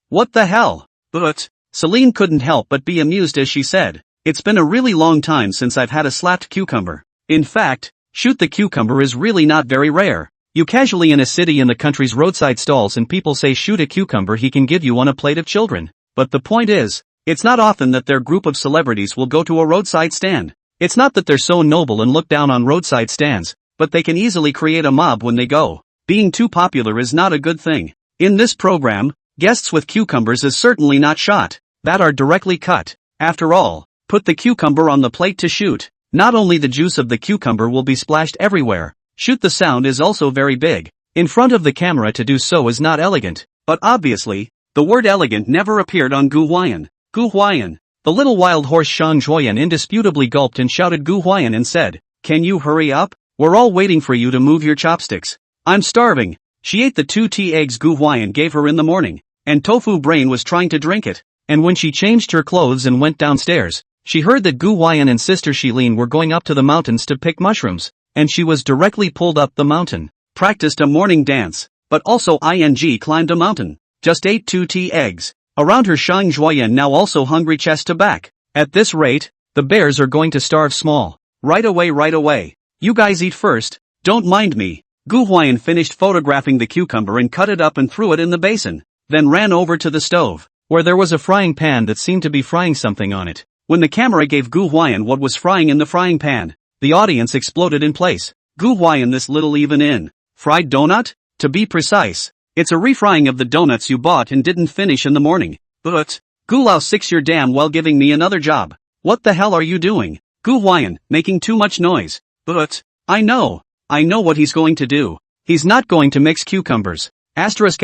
A: What the hell? But Celine couldn't help but be amused as she said, "It's been a really long time since I've had a slapped cucumber. In fact, shoot the cucumber is really not very rare. You casually in a city in the country's roadside stalls and people say shoot a cucumber he can give you on a plate of children. But the point is, it's not often that their group of celebrities will go to a roadside stand. It's not that they're so noble and look down on roadside stands, but they can easily create a mob when they go. Being too popular is not a good thing. In this program, guests with cucumbers is certainly not shot, that are directly cut. After all, put the cucumber on the plate to shoot. Not only the juice of the cucumber will be splashed everywhere, shoot the sound is also very big. In front of the camera to do so is not elegant, but obviously, the word elegant never appeared on Gu Huai'an. Gu Huai'an. The little wild horse Shang Zhuoyan indisputably gulped and shouted Gu Huai'an and said, "Can you hurry up? We're all waiting for you to move your chopsticks. I'm starving." She ate the 2 tea eggs Gu Huai'an gave her in the morning, and Tofu Brain was trying to drink it. And when she changed her clothes and went downstairs, she heard that Gu Huai'an and sister Shilin were going up to the mountains to pick mushrooms, and she was directly pulled up the mountain. Practiced a morning dance, but also climbed a mountain. Just ate 2 tea eggs. Around her Shang Zhuoyan now also hungry chest to back. At this rate, the bears are going to starve small. Right away. You guys eat first, don't mind me. Gu Huai'an finished photographing the cucumber and cut it up and threw it in the basin, then ran over to the stove, where there was a frying pan that seemed to be frying something on it. When the camera gave Gu Huai'an what was frying in the frying pan, the audience exploded in place. Gu Huai'an, this little even-in fried donut? To be precise, it's a refrying of the donuts you bought and didn't finish in the morning. But Gu Lao 6 you're damn well giving me another job. What the hell are you doing? Gu Huai'an, making too much noise. But I know what he's going to do. He's not going to mix cucumbers. Asterisk.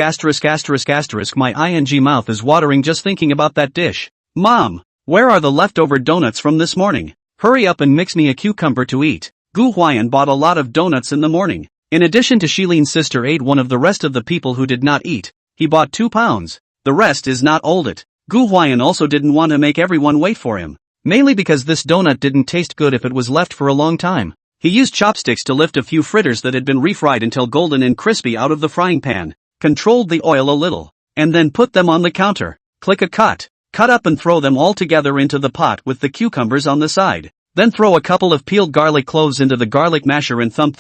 A: My ing mouth is watering just thinking about that dish. Mom, where are the leftover donuts from this morning? Hurry up and mix me a cucumber to eat. Gu Huai'an bought a lot of donuts in the morning. In addition to Shilin's sister ate one of the rest of the people who did not eat. He bought 2 pounds. The rest is not old it. Gu Huai'an also didn't want to make everyone wait for him. Mainly because this donut didn't taste good if it was left for a long time. He used chopsticks to lift a few fritters that had been refried until golden and crispy out of the frying pan, controlled the oil a little, and then put them on the counter. Click a cut up and throw them all together into the pot with the cucumbers on the side. Then throw a couple of peeled garlic cloves into the garlic masher and thump.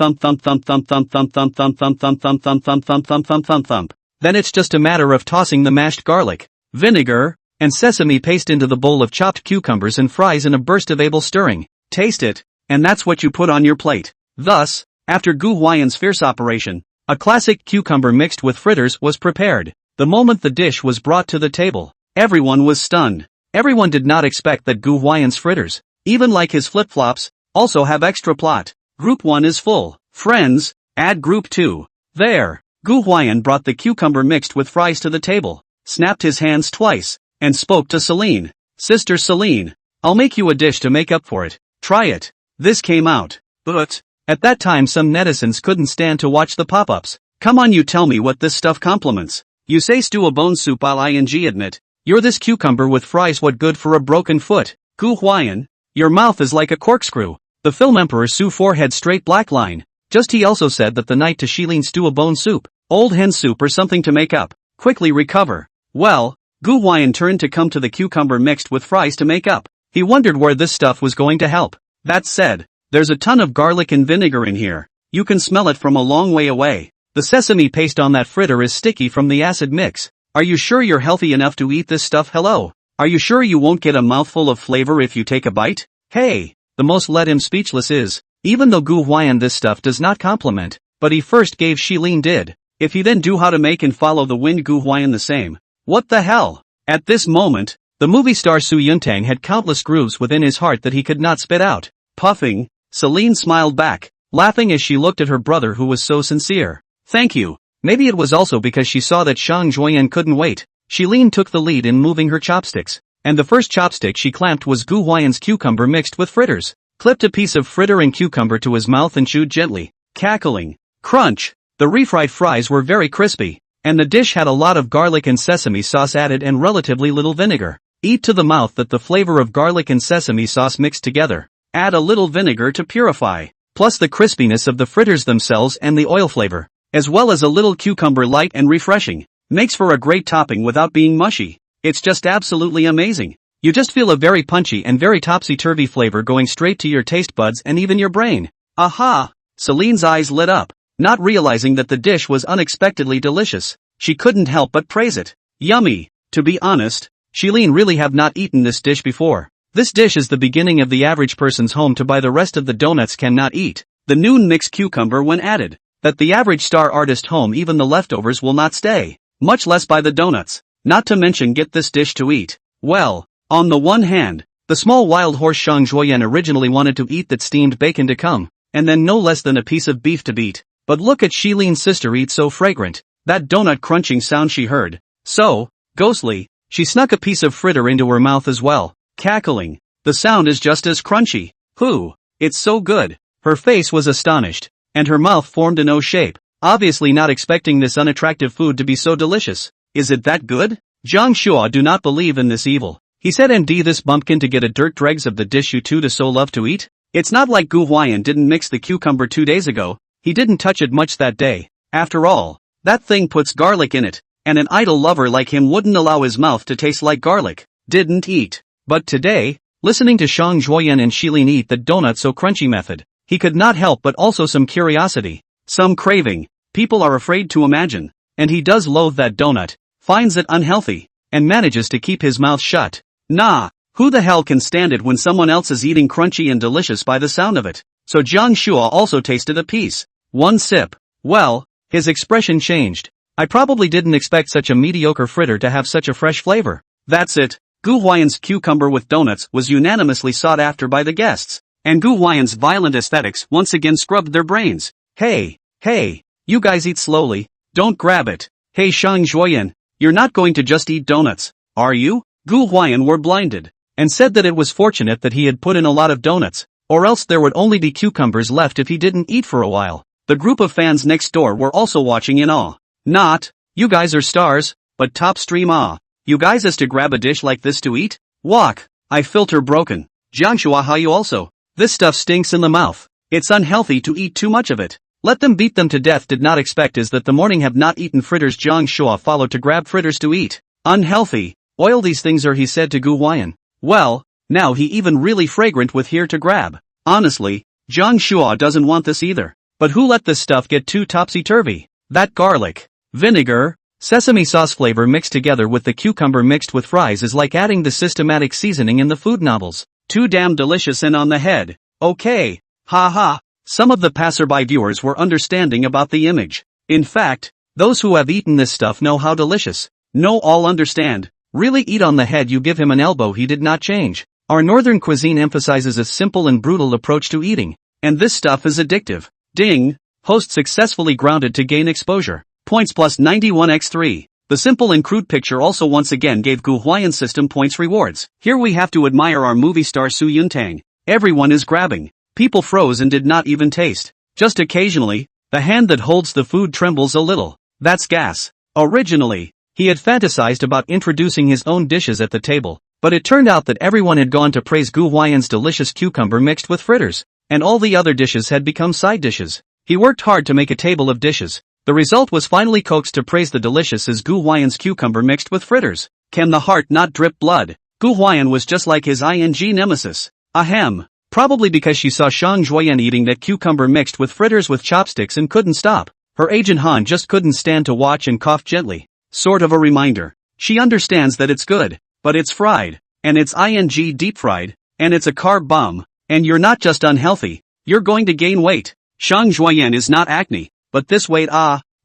A: Then it's just a matter of tossing the mashed garlic, vinegar, and sesame paste into the bowl of chopped cucumbers and fries in a burst of able stirring. Taste it, and that's what you put on your plate. Thus, after Gu Huai'an's fierce operation, a classic cucumber mixed with fritters was prepared. The moment the dish was brought to the table, everyone was stunned. Everyone did not expect that Gu Huai'an's fritters, even like his flip-flops, also have extra plot. Group 1 is full. Friends, add Group 2. There. Gu Huai'an brought the cucumber mixed with fries to the table, snapped his hands twice, and spoke to Celine. Sister Celine, I'll make you a dish to make up for it. Try it. This came out. But at that time some netizens couldn't stand to watch the pop-ups. Come on, you tell me what this stuff compliments. You say stew a bone soup, I'll admit. You're this cucumber with fries, what good for a broken foot? Gu Huai'an, your mouth is like a corkscrew. The film Emperor Su forehead straight black line. Just he also said that the night to Shilin stew a bone soup, old hen soup or something to make up. Quickly recover. Well, Gu Huai'an turned to come to the cucumber mixed with fries to make up. He wondered where this stuff was going to help. That said, there's a ton of garlic and vinegar in here. You can smell it from a long way away. The sesame paste on that fritter is sticky from the acid mix. Are you sure you're healthy enough to eat this stuff? Hello? Are you sure you won't get a mouthful of flavor if you take a bite? Hey! The most let him speechless is, even though Gu Huai'an this stuff does not compliment, but he first gave Shilin did. If he then do how to make and follow the wind Gu Huai'an the same. What the hell? At this moment, the movie star Su Yuntang had countless grooves within his heart that he could not spit out. Puffing, Celine smiled back, laughing as she looked at her brother who was so sincere. Thank you. Maybe it was also because she saw that Zhang Juoyan couldn't wait. Shilin took the lead in moving her chopsticks, and the first chopstick she clamped was Gu Huai'an's cucumber mixed with fritters. Clipped a piece of fritter and cucumber to his mouth and chewed gently, cackling. Crunch! The refried fries were very crispy, and the dish had a lot of garlic and sesame sauce added and relatively little vinegar. Eat to the mouth that the flavor of garlic and sesame sauce mixed together. Add a little vinegar to purify, plus the crispiness of the fritters themselves and the oil flavor, as well as a little cucumber light and refreshing. Makes for a great topping without being mushy. It's just absolutely amazing. You just feel a very punchy and very topsy-turvy flavor going straight to your taste buds and even your brain. Aha! Celine's eyes lit up, not realizing that the dish was unexpectedly delicious. She couldn't help but praise it. Yummy! To be honest, Celine really have not eaten this dish before. This dish is the beginning of the average person's home to buy the rest of the donuts cannot eat. The noon mixed cucumber when added. That the average star artist home even the leftovers will not stay. Much less buy the donuts. Not to mention get this dish to eat. Well, on the one hand, the small wild horse Zhang Juoyan originally wanted to eat that steamed bacon to come, and then no less than a piece of beef to beat. But look at Shiline's sister eat so fragrant. That donut crunching sound she heard. So, ghostly, she snuck a piece of fritter into her mouth as well, cackling. The sound is just as crunchy. Hoo! It's so good. Her face was astonished, and her mouth formed an O shape, obviously not expecting this unattractive food to be so delicious. Is it that good? Zhang Shua do not believe in this evil. He said MD this bumpkin to get a dirt dregs of the dish you two to so love to eat. It's not like Gu Huai'an didn't mix the cucumber 2 days ago. He didn't touch it much that day. After all, that thing puts garlic in it, and an idol lover like him wouldn't allow his mouth to taste like garlic. Didn't eat. But today, listening to Zhang Juoyan and Shilin eat the donut so crunchy method, he could not help but also some curiosity, some craving. People are afraid to imagine, and he does loathe that donut, finds it unhealthy, and manages to keep his mouth shut. Nah, who the hell can stand it when someone else is eating crunchy and delicious by the sound of it? So Zhang Shua also tasted a piece. One sip. Well, his expression changed. I probably didn't expect such a mediocre fritter to have such a fresh flavor. That's it. Gu Huai'an's cucumber with donuts was unanimously sought after by the guests, and Gu Huai'an's violent aesthetics once again scrubbed their brains. Hey, you guys eat slowly, don't grab it. Hey Zhang Juoyan, you're not going to just eat donuts, are you? Gu Huai'an were blinded, and said that it was fortunate that he had put in a lot of donuts, or else there would only be cucumbers left if he didn't eat for a while. The group of fans next door were also watching in awe. Not, you guys are stars, but top stream awe. You guys is to grab a dish like this to eat? Walk, I filter broken. Zhang Shua how you also? This stuff stinks in the mouth. It's unhealthy to eat too much of it. Let them beat them to death did not expect is that the morning have not eaten fritters. Zhang Shua followed to grab fritters to eat. Unhealthy. Oil these things are he said to Gu Huai'an. Well, now he even really fragrant with here to grab. Honestly, Zhang Shua doesn't want this either. But who let this stuff get too topsy-turvy? That garlic, vinegar, sesame sauce flavor mixed together with the cucumber mixed with fries is like adding the systematic seasoning in the food novels. Too damn delicious and on the head. Okay. Ha. Some of the passerby viewers were understanding about the image. In fact, those who have eaten this stuff know how delicious. No all understand. Really eat on the head you give him an elbow he did not change. Our northern cuisine emphasizes a simple and brutal approach to eating. And this stuff is addictive. Ding. Host successfully grounded to gain exposure. Points plus 91x3. The simple and crude picture also once again gave Gu Huai'an system points rewards. Here we have to admire our movie star Su Yuntang. Everyone is grabbing. People froze and did not even taste. Just occasionally, the hand that holds the food trembles a little. That's gas. Originally, he had fantasized about introducing his own dishes at the table, but it turned out that everyone had gone to praise Gu Huai'an's delicious cucumber mixed with fritters, and all the other dishes had become side dishes. He worked hard to make a table of dishes. The result was finally coaxed to praise the delicious as Gu Huai'an's cucumber mixed with fritters. Can the heart not drip blood? Gu Huai'an was just like his ing nemesis. Ahem. Probably because she saw Zhang Juoyan eating that cucumber mixed with fritters with chopsticks and couldn't stop. Her agent Han just couldn't stand to watch and coughed gently. Sort of a reminder. She understands that it's good, but it's fried, and it's ing deep fried, and it's a carb bomb, and you're not just unhealthy, you're going to gain weight. Zhang Juoyan is not acne, but this weight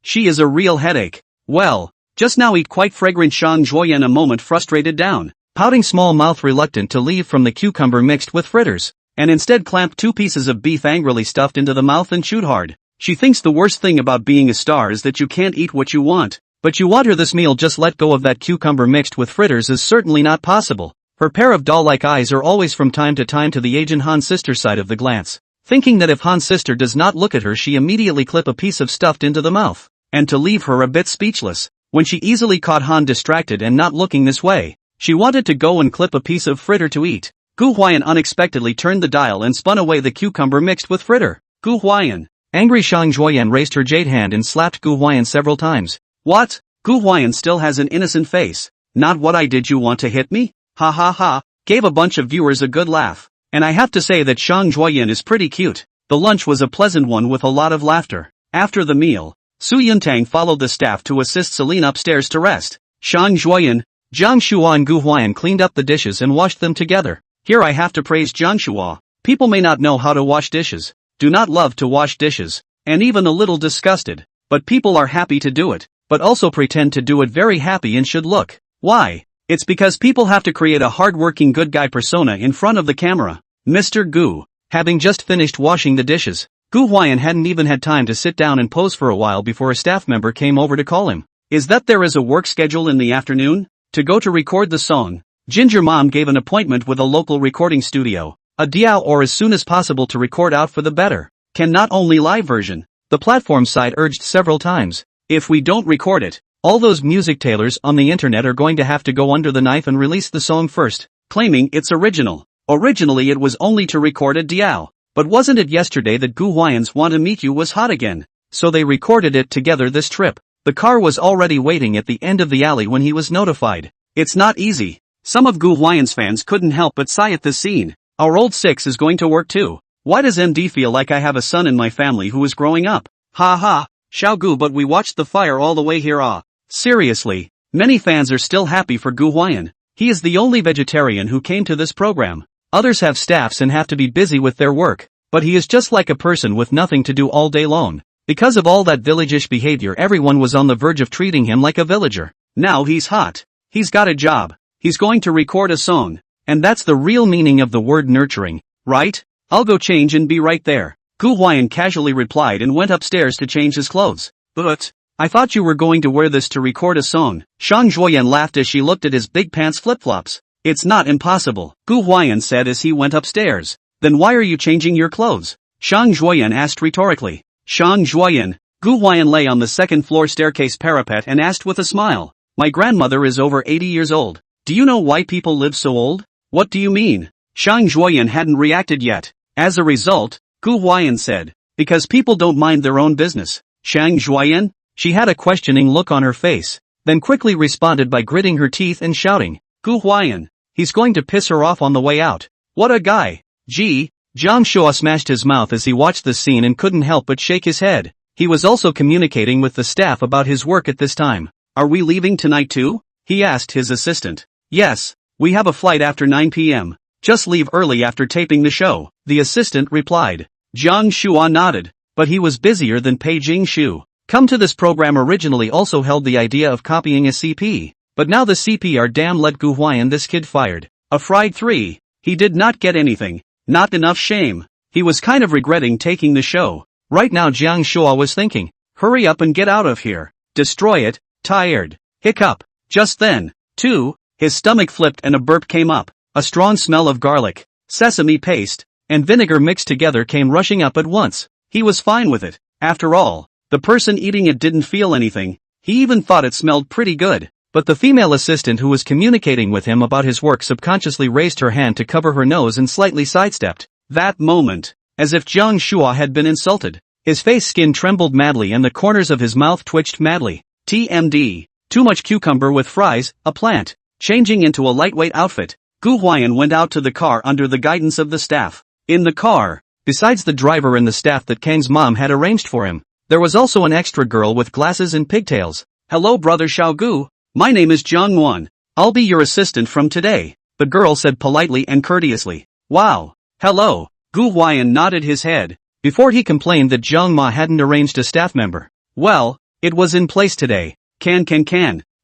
A: she is a real headache. Well, just now eat quite fragrant Zhang Juoyan a moment frustrated down, pouting small mouth reluctant to leave from the cucumber mixed with fritters, and instead clamped 2 pieces of beef angrily stuffed into the mouth and chewed hard. She thinks the worst thing about being a star is that you can't eat what you want. But you want her this meal, just let go of that cucumber mixed with fritters is certainly not possible. Her pair of doll-like eyes are always from time to the agent Han's sister side of the glance. Thinking that if Han's sister does not look at her she immediately clip a piece of stuffed into the mouth. And to leave her a bit speechless, when she easily caught Han distracted and not looking this way, she wanted to go and clip a piece of fritter to eat. Gu Huai'an unexpectedly turned the dial and spun away the cucumber mixed with fritter. Gu Huai'an. Angry Shang Juoyan raised her jade hand and slapped Gu Huai'an several times. What? Gu Huai'an still has an innocent face. Not what I did, you want to hit me? Ha ha ha, gave a bunch of viewers a good laugh. And I have to say that Shang Juoyan is pretty cute. The lunch was a pleasant one with a lot of laughter. After the meal, Su Yuntang followed the staff to assist Celine upstairs to rest. Shang Juoyan, Jiang Shua and Gu Huai'an cleaned up the dishes and washed them together. Here I have to praise Jiang Shua. People may not know how to wash dishes, do not love to wash dishes, and even a little disgusted. But people are happy to do it, but also pretend to do it very happy and should look. Why? It's because people have to create a hard-working good guy persona in front of the camera. Mr. Gu, having just finished washing the dishes, Gu Huai'an hadn't even had time to sit down and pose for a while before a staff member came over to call him. Is that there is a work schedule in the afternoon? To go to record the song. Ginger Mom gave an appointment with a local recording studio. A diao or as soon as possible to record out for the better. Can not only live version. The platform side urged several times. If we don't record it, all those music tailors on the internet are going to have to go under the knife and release the song first, claiming it's original. Originally it was only to record a diao. But wasn't it yesterday that Gu Huai'an's Want to Meet You was hot again? So they recorded it together this trip. The car was already waiting at the end of the alley when he was notified. It's not easy. Some of Gu Huai'an's fans couldn't help but sigh at this scene. Our old six is going to work too. Why does MD feel like I have a son in my family who is growing up? Ha ha, Xiao Gu, but we watched the fire all the way here. Seriously, many fans are still happy for Gu Huai'an. He is the only vegetarian who came to this program. Others have staffs and have to be busy with their work, but he is just like a person with nothing to do all day long. Because of all that village-ish behavior, everyone was on the verge of treating him like a villager. Now he's hot. He's got a job. He's going to record a song. And that's the real meaning of the word nurturing, right? I'll go change and be right there. Gu Huai'an casually replied and went upstairs to change his clothes. But I thought you were going to wear this to record a song. Shang Juoyan laughed as she looked at his big pants flip-flops. It's not impossible, Gu Huai'an said as he went upstairs. Then why are you changing your clothes? Shang Juoyan asked rhetorically. Shang Juoyan, Gu Huai'an lay on the second-floor staircase parapet and asked with a smile. My grandmother is over 80 years old. Do you know why people live so old? What do you mean? Shang Juoyan hadn't reacted yet. As a result, Gu Huai'an said, because people don't mind their own business. Shang Juoyan? She had a questioning look on her face, then quickly responded by gritting her teeth and shouting, Gu Huai'an, he's going to piss her off on the way out. What a guy. Gee, Jiang Shua smashed his mouth as he watched the scene and couldn't help but shake his head. He was also communicating with the staff about his work at this time. Are we leaving tonight too? He asked his assistant. Yes, we have a flight after 9 p.m. Just leave early after taping the show, the assistant replied. Jiang Shua nodded, but he was busier than Pei Jingshu. Come to this program originally also held the idea of copying a CP, but now the CP are damn let Gu Huai'an this kid fired. A fried 3. He did not get anything. Not enough shame. He was kind of regretting taking the show. Right now Jiang Shua was thinking, hurry up and get out of here. Destroy it, tired. Hiccup. Just then, too, his stomach flipped and a burp came up. A strong smell of garlic, sesame paste, and vinegar mixed together came rushing up at once. He was fine with it. After all, the person eating it didn't feel anything. He even thought it smelled pretty good. But the female assistant who was communicating with him about his work subconsciously raised her hand to cover her nose and slightly sidestepped. That moment, as if Jiang Shua had been insulted, his face skin trembled madly and the corners of his mouth twitched madly. TMD. Too much cucumber with fries, a plant. Changing into a lightweight outfit, Gu Huai'an went out to the car under the guidance of the staff. In the car, besides the driver and the staff that Kang's mom had arranged for him, there was also an extra girl with glasses and pigtails. Hello brother Xiao Gu, my name is Jiang Wan. I'll be your assistant from today, the girl said politely and courteously. Wow. Hello. Gu Huai'an nodded his head, before he complained that Jiang Ma hadn't arranged a staff member. Well, it was in place today. Can.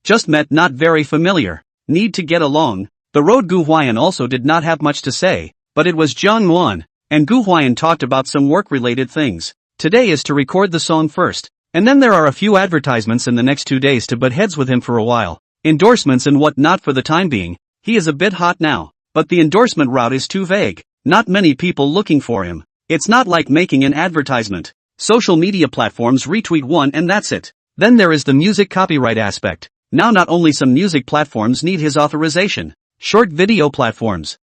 A: Just met, not very familiar. Need to get along. The road. Gu Huai'an also did not have much to say, but it was Jiang Wan, and Gu Huai'an talked about some work-related things. Today is to record the song first. And then there are a few advertisements in the next 2 days to butt heads with him for a while. Endorsements and what not for the time being. He is a bit hot now. But the endorsement route is too vague. Not many people looking for him. It's not like making an advertisement. Social media platforms retweet one and that's it. Then there is the music copyright aspect. Now not only some music platforms need his authorization. Short video platforms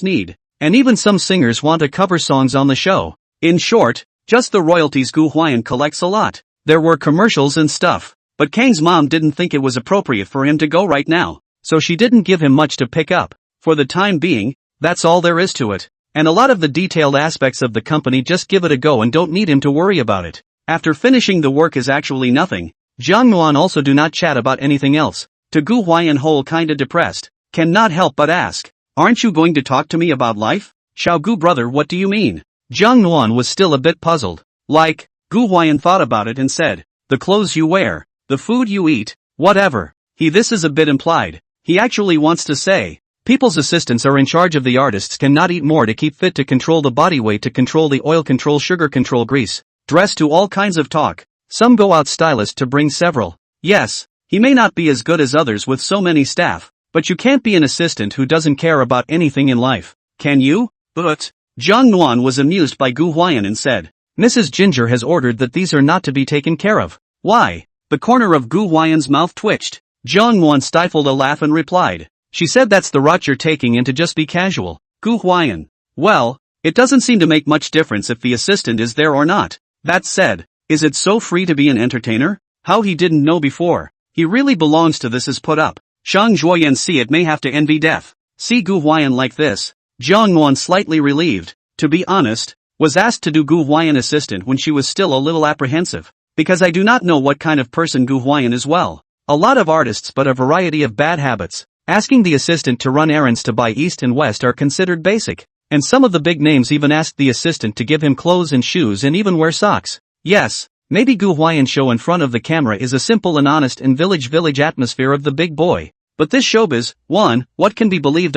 A: need. And even some singers want to cover songs on the show. In short, just the royalties Gu Huai'an collects a lot. There were commercials and stuff. But Kang's mom didn't think it was appropriate for him to go right now. So she didn't give him much to pick up. For the time being, that's all there is to it. And a lot of the detailed aspects of the company just give it a go and don't need him to worry about it. After finishing the work is actually nothing. Zhang Nuan also do not chat about anything else. To Gu Huai'an whole kinda depressed. Cannot help but ask. Aren't you going to talk to me about life? Xiao Gu brother, what do you mean? Zhang Nuan was still a bit puzzled. Like, Gu Huai'an thought about it and said, the clothes you wear, the food you eat, whatever. This is a bit implied. He actually wants to say, people's assistants are in charge of the artists cannot eat more to keep fit to control the body weight to control the oil control sugar control grease. Dress to all kinds of talk. Some go out stylist to bring several. Yes, he may not be as good as others with so many staff, but you can't be an assistant who doesn't care about anything in life. Can you? But Zhang Nuan was amused by Gu Huai'an and said, Mrs. Ginger has ordered that these are not to be taken care of. Why? The corner of Gu Huai'an's mouth twitched. Zhang Nuan stifled a laugh and replied, she said that's the route you're taking and to just be casual. Gu Huai'an. Well, it doesn't seem to make much difference if the assistant is there or not. That said, is it so free to be an entertainer? How he didn't know before. He really belongs to this is put up. Shang Zhuoyan see it may have to envy death. See Gu Huai'an like this. Zhang Nuan slightly relieved, to be honest, was asked to do Gu Huai'an assistant when she was still a little apprehensive. Because I do not know what kind of person Gu Huai'an is well. A lot of artists but a variety of bad habits. Asking the assistant to run errands to buy east and west are considered basic. And some of the big names even asked the assistant to give him clothes and shoes and even wear socks. Yes, maybe Gu Huai'an show in front of the camera is a simple and honest and village atmosphere of the big boy. But this showbiz, what can be believed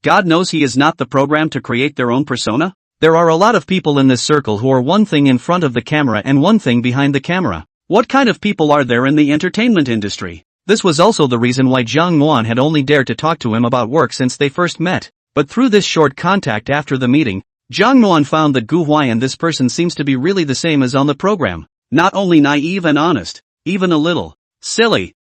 A: God knows he is not the program to create their own persona? There are a lot of people in this circle who are one thing in front of the camera and one thing behind the camera. What kind of people are there in the entertainment industry? This was also the reason why Zhang Nuan had only dared to talk to him about work since they first met. But through this short contact after the meeting, Zhang Nuan found that Gu Huai'an this person seems to be really the same as on the program. Not only naive and honest, even a little silly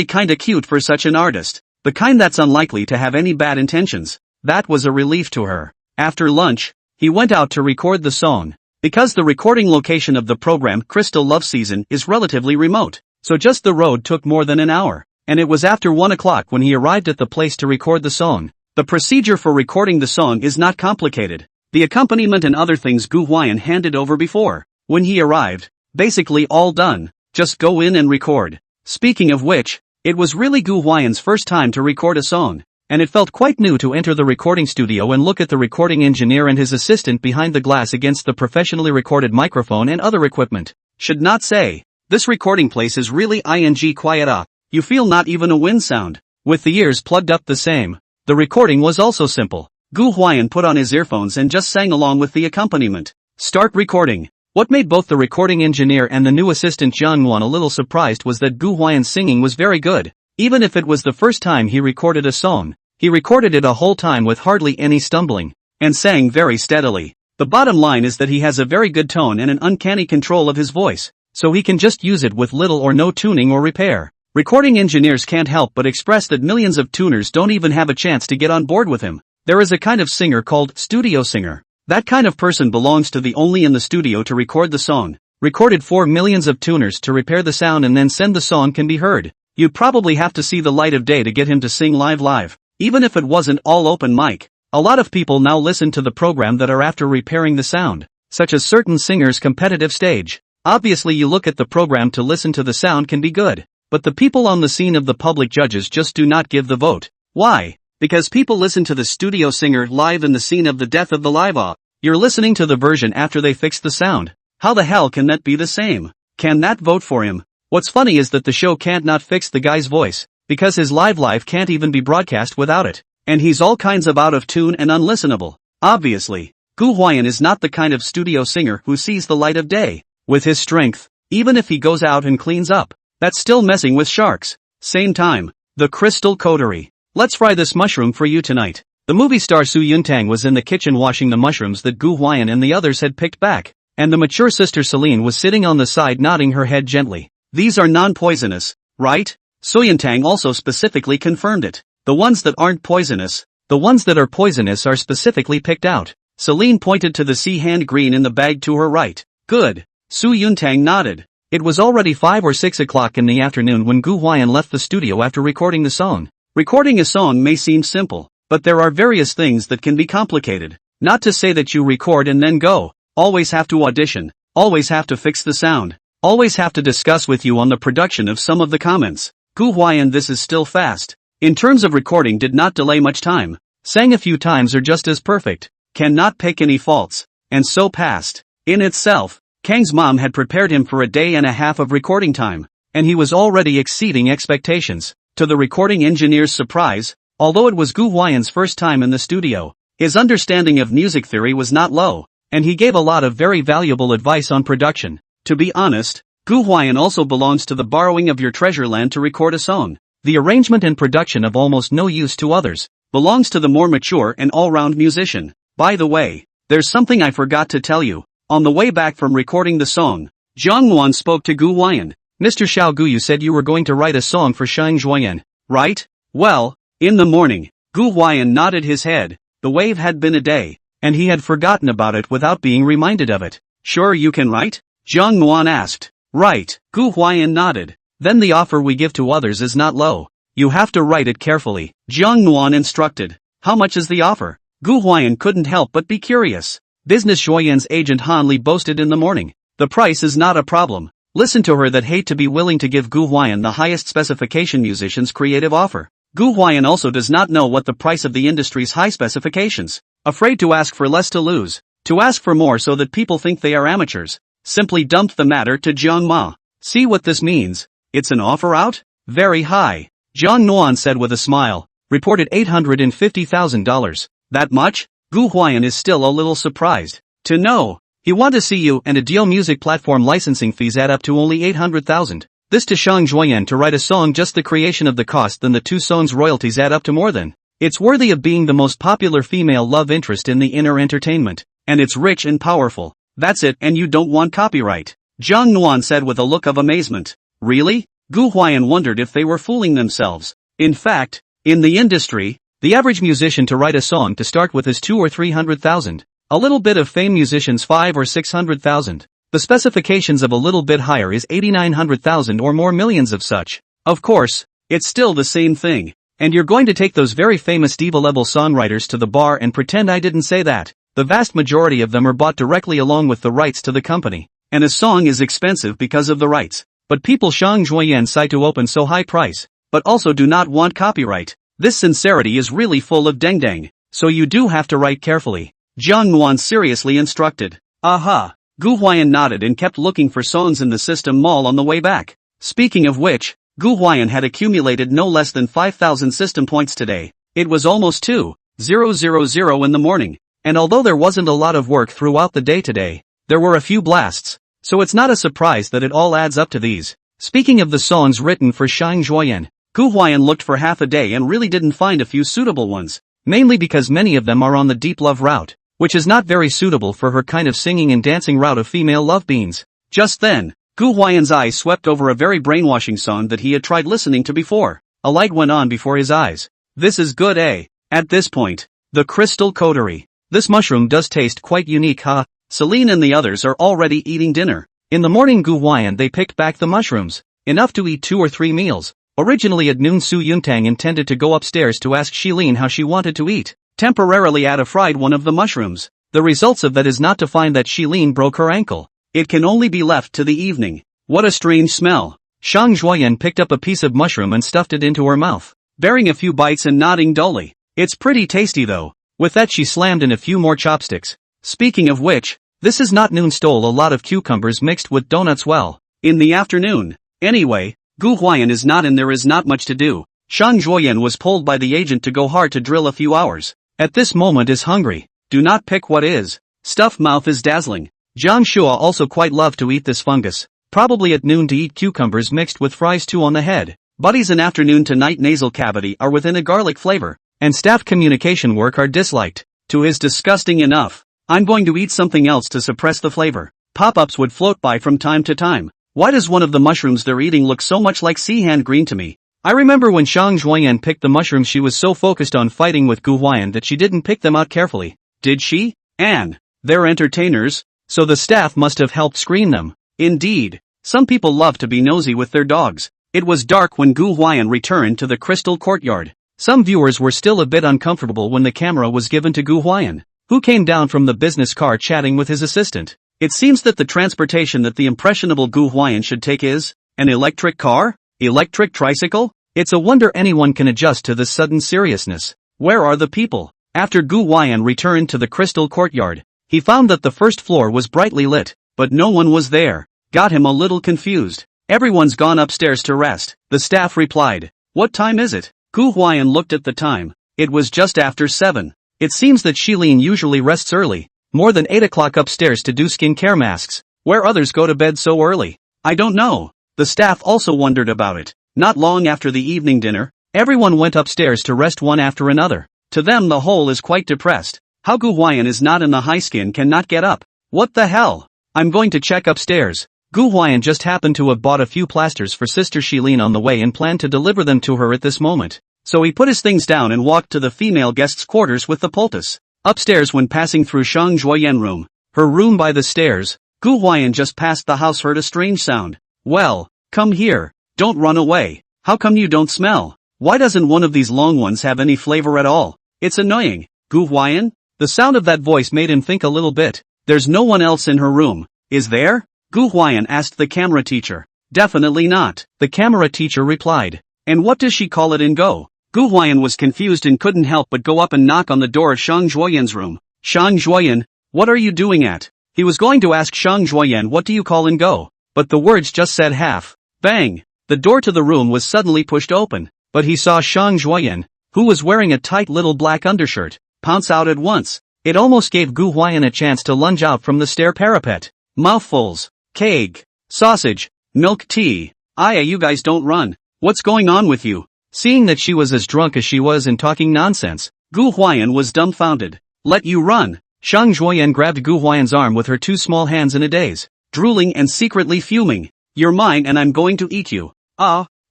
A: kinda cute for such an artist. The kind that's unlikely to have any bad intentions. That was a relief to her. After lunch, he went out to record the song. Because the recording location of the program Crystal Love Season is relatively remote, so just the road took more than an hour, and it was after 1 o'clock when he arrived at the place to record the song. The procedure for recording the song is not complicated. The accompaniment and other things Gu Huai'an handed over before. When he arrived, basically all done, just go in and record. Speaking of which, it was really Gu Huai'an's first time to record a song. And it felt quite new to enter the recording studio and look at the recording engineer and his assistant behind the glass against the professionally recorded microphone and other equipment. Should not say, this recording place is really quiet. You feel not even a wind sound. With the ears plugged up the same. The recording was also simple. Gu Huai'an put on his earphones and just sang along with the accompaniment. Start recording. What made both the recording engineer and the new assistant Zhang Nuan a little surprised was that Gu Huai'an's singing was very good. Even if it was the first time he recorded a song, he recorded it a whole time with hardly any stumbling, and sang very steadily. The bottom line is that he has a very good tone and an uncanny control of his voice, so he can just use it with little or no tuning or repair. Recording engineers can't help but express that millions of tuners don't even have a chance to get on board with him. There is a kind of singer called studio singer. That kind of person belongs to the only in the studio to record the song, recorded for millions of tuners to repair the sound and then send the song can be heard. You'd probably have to see the light of day to get him to sing live. Even if it wasn't all open mic. A lot of people now listen to the program that are after repairing the sound, such as certain singers' competitive stage. Obviously you look at the program to listen to the sound can be good, but the people on the scene of the public judges just do not give the vote. Why? Because people listen to the studio singer live in the scene of the death of the live. You're listening to the version after they fixed the sound. How the hell can that be the same? Can that vote for him? What's funny is that the show can't not fix the guy's voice, because his live can't even be broadcast without it, and he's all kinds of out of tune and unlistenable. Obviously, Gu Huai'an is not the kind of studio singer who sees the light of day. With his strength, even if he goes out and cleans up, that's still messing with sharks. Same time, the crystal coterie. Let's fry this mushroom for you tonight. The movie star Su Yuntang was in the kitchen washing the mushrooms that Gu Huai'an and the others had picked back, and the mature sister Celine was sitting on the side nodding her head gently. These are non-poisonous, right? Su Yuntang also specifically confirmed it. The ones that aren't poisonous, the ones that are poisonous are specifically picked out. Celine pointed to the sea hand green in the bag to her right. Good. Su Yuntang nodded. It was already 5 or 6 o'clock in the afternoon when Gu Huai'an left the studio after recording the song. Recording a song may seem simple, but there are various things that can be complicated. Not to say that you record and then go. Always have to audition. Always have to fix the sound. Always have to discuss with you on the production of some of the comments. Gu Huai'an, this is still fast. In terms of recording, did not delay much time. Sang a few times or just as perfect. Cannot pick any faults. And so passed. In itself, Kang's mom had prepared him for a day and a half of recording time, and he was already exceeding expectations. To the recording engineer's surprise, although it was Gu Huai'an's first time in the studio, his understanding of music theory was not low, and he gave a lot of very valuable advice on production. To be honest, Gu Huai'an also belongs to the borrowing of your treasure land to record a song. The arrangement and production of almost no use to others, belongs to the more mature and all-round musician. By the way, there's something I forgot to tell you. On the way back from recording the song, Zhang Muan spoke to Gu Huai'an. Mr. Xiao Gu, you said you were going to write a song for Shang Zhuoyan, right? Well, in the morning, Gu Huai'an nodded his head. The wave had been a day, and he had forgotten about it without being reminded of it. Sure you can write? Zhang Muan asked. Right, Gu Huai'an nodded. Then the offer we give to others is not low. You have to write it carefully. Zhang Muan instructed. How much is the offer? Gu Huai'an couldn't help but be curious. Business Zhuoyan's agent Han Li boasted in the morning. The price is not a problem. Listen to her that hate to be willing to give Gu Huai'an the highest specification musician's creative offer. Gu Huai'an also does not know what the price of the industry's high specifications. Afraid to ask for less to lose. To ask for more so that people think they are amateurs. Simply dumped the matter to Jiang Ma. See what this means? It's an offer out? Very high. Jiang Nuan said with a smile. Reported $850,000. That much? Gu Huai'an is still a little surprised. To know. He want to see you and a deal music platform licensing fees add up to only 800,000. This to Shang Zhuoyan to write a song, just the creation of the cost, then the two songs royalties add up to more than. It's worthy of being the most popular female love interest in the inner entertainment. And it's rich and powerful. That's it, and you don't want copyright. Jiang Nuan said with a look of amazement. Really? Gu Huai'an wondered if they were fooling themselves. In fact, in the industry, the average musician to write a song to start with is 200,000 or 300,000. A little bit of fame musicians 500,000 or 600,000. The specifications of a little bit higher is 8,900,000 or more, millions of such. Of course, it's still the same thing. And you're going to take those very famous diva-level songwriters to the bar and pretend I didn't say that. The vast majority of them are bought directly along with the rights to the company. And a song is expensive because of the rights. But people Shang Zhuoyan cite to open so high price, but also do not want copyright. This sincerity is really full of deng-deng, so you do have to write carefully. Jiang Nuan seriously instructed. Aha. Gu Huai'an nodded and kept looking for songs in the system mall on the way back. Speaking of which, Gu Huai'an had accumulated no less than 5,000 system points today. It was almost 2:00 in the morning, and although there wasn't a lot of work throughout the day today, there were a few blasts, so it's not a surprise that it all adds up to these. Speaking of the songs written for Shang Zhuoyan, Gu Huai'an looked for half a day and really didn't find a few suitable ones, mainly because many of them are on the deep love route, which is not very suitable for her kind of singing and dancing route of female love beans. Just then, Gu Huai'an's eyes swept over a very brainwashing song that he had tried listening to before. A light went on before his eyes. This is good, eh? At this point, the crystal coterie. This mushroom does taste quite unique, huh? Celine and the others are already eating dinner. In the morning Gu Huai'an they picked back the mushrooms, enough to eat 2 or 3 meals. Originally at noon Su Yuntang intended to go upstairs to ask Shilin how she wanted to eat. Temporarily add a fried one of the mushrooms. The results of that is not to find that Shilin broke her ankle. It can only be left to the evening. What a strange smell. Shang Zhuoyan picked up a piece of mushroom and stuffed it into her mouth, bearing a few bites and nodding dully. It's pretty tasty though. With that she slammed in a few more chopsticks. Speaking of which, this is not noon stole a lot of cucumbers mixed with donuts well. In the afternoon. Anyway, Gu Huai'an is not and there is not much to do. Shang Zhuoyan was pulled by the agent to go hard to drill a few hours. At this moment is hungry. Do not pick what is. Stuffed mouth is dazzling. Jiang Shua also quite loved to eat this fungus. Probably at noon to eat cucumbers mixed with fries too on the head. Buddies in afternoon to night nasal cavity are within a garlic flavor. And staff communication work are disliked. To his disgusting enough. I'm going to eat something else to suppress the flavor. Pop-ups would float by from time to time. Why does one of the mushrooms they're eating look so much like sea hand green to me? I remember when Gu Huai'an picked the mushrooms, she was so focused on fighting with Gu Huai'an that she didn't pick them out carefully. Did she? And they're entertainers, so the staff must have helped screen them. Indeed. Some people love to be nosy with their dogs. It was dark when Gu Huai'an returned to the crystal courtyard. Some viewers were still a bit uncomfortable when the camera was given to Gu Huai'an, who came down from the business car chatting with his assistant. It seems that the transportation that the impressionable Gu Huai'an should take is an electric car? Electric tricycle? It's a wonder anyone can adjust to this sudden seriousness. Where are the people? After Gu Huai'an returned to the crystal courtyard, he found that the first floor was brightly lit, but no one was there. Got him a little confused. Everyone's gone upstairs to rest. The staff replied. What time is it? Gu Huai'an looked at the time. It was just after 7. It seems that Shilin usually rests early, more than 8 o'clock upstairs to do skincare masks, where others go to bed so early. I don't know. The staff also wondered about it. Not long after the evening dinner, everyone went upstairs to rest one after another. To them the whole is quite depressed. How Gu Huai'an is not in the high skin cannot get up. What the hell? I'm going to check upstairs. Gu Huai'an just happened to have bought a few plasters for Sister Shilin on the way and planned to deliver them to her at this moment. So he put his things down and walked to the female guest's quarters with the poultice. Upstairs, when passing through Gu Huai'an room, her room by the stairs, Gu Huai'an just past the house heard a strange sound. Well, come here. Don't run away. How come you don't smell? Why doesn't one of these long ones have any flavor at all? It's annoying. Gu Huai'an? The sound of that voice made him think a little bit. There's no one else in her room, is there? Gu Huai'an asked the camera teacher. Definitely not, the camera teacher replied. And what does she call it in Go? Gu Huai'an was confused and couldn't help but go up and knock on the door of Gu Huai'an's room. Gu Huai'an, what are you doing at? He was going to ask Gu Huai'an what do you call in Go, but the words just said half. Bang! The door to the room was suddenly pushed open, but he saw Gu Huai'an, who was wearing a tight little black undershirt, pounce out at once. It almost gave Gu Huai'an a chance to lunge out from the stair parapet. Mouthfuls. Cake. Sausage. Milk tea. Aya, you guys don't run. What's going on with you? Seeing that she was as drunk as she was and talking nonsense, Gu Huai'an was dumbfounded. Let you run. Gu Huai'an grabbed Gu Huai'an's arm with her 2 small hands in a daze, drooling and secretly fuming. You're mine and I'm going to eat you.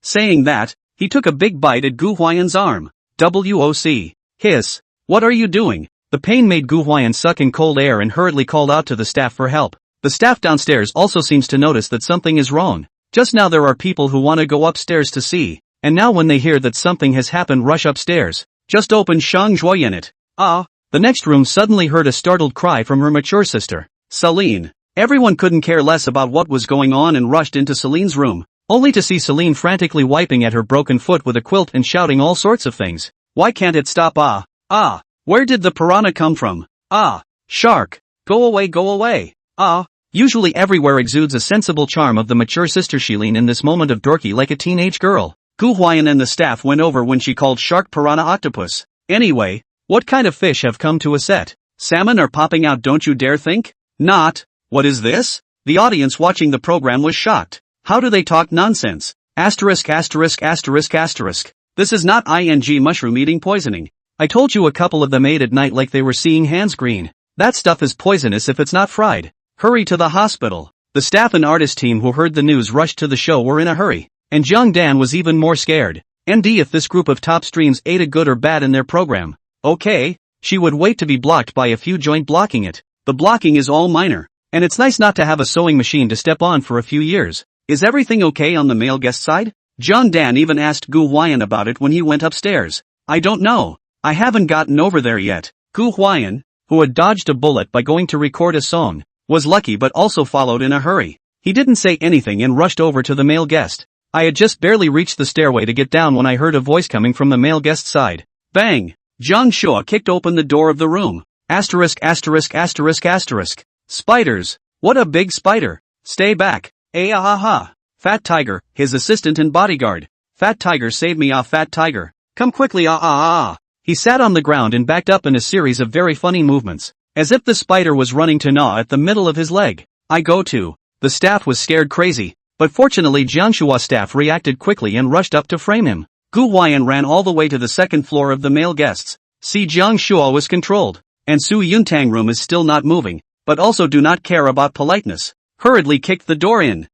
A: Saying that, he took a big bite at Gu Huai'an's arm. WOC. Hiss. What are you doing? The pain made Gu Huai'an suck in cold air and hurriedly called out to the staff for help. The staff downstairs also seems to notice that something is wrong. Just now there are people who want to go upstairs to see, and now when they hear that something has happened rush upstairs. Just open Gu Huai'an it. The next room suddenly heard a startled cry from her mature sister, Celine. Everyone couldn't care less about what was going on and rushed into Celine's room, only to see Celine frantically wiping at her broken foot with a quilt and shouting all sorts of things. Why can't it stop? Where did the piranha come from? Shark. Go away, go away. Usually everywhere exudes a sensible charm of the mature sister Shilin in this moment of dorky like a teenage girl. Gu Huai'an and the staff went over when she called shark, piranha, octopus. Anyway, what kind of fish have come to a set? Salmon are popping out, don't you dare think? Not. What is this? The audience watching the program was shocked. How do they talk nonsense? Asterisk asterisk asterisk asterisk. This is not ing mushroom eating poisoning. I told you a couple of them ate at night like they were seeing hands green. That stuff is poisonous if it's not fried. Hurry to the hospital. The staff and artist team who heard the news rushed to the show were in a hurry. And Jiang Dan was even more scared. MD, if this group of top streams ate a good or bad in their program. Okay, she would wait to be blocked by a few joint blocking it. The blocking is all minor. And it's nice not to have a sewing machine to step on for a few years. Is everything okay on the male guest side? Jiang Dan even asked Gu Huai'an about it when he went upstairs. I don't know. I haven't gotten over there yet. Gu Huai'an, who had dodged a bullet by going to record a song, was lucky but also followed in a hurry. He didn't say anything and rushed over to the male guest. I had just barely reached the stairway to get down when I heard a voice coming from the male guest side. Bang! Jiang Shua kicked open the door of the room. Asterisk asterisk asterisk asterisk. Spiders! What a big spider! Stay back! Fat Tiger, his assistant and bodyguard. Fat Tiger, save me, Fat Tiger. Come quickly, He sat on the ground and backed up in a series of very funny movements. as if the spider was running to gnaw at the middle of his leg. I go to. The staff was scared crazy, but fortunately Jiangshua's staff reacted quickly and rushed up to frame him. Gu Huai'an ran all the way to the second floor of the male guests. See, Jiangshua was controlled, and Su Yuntang room is still not moving, but also do not care about politeness. Hurriedly kicked the door in.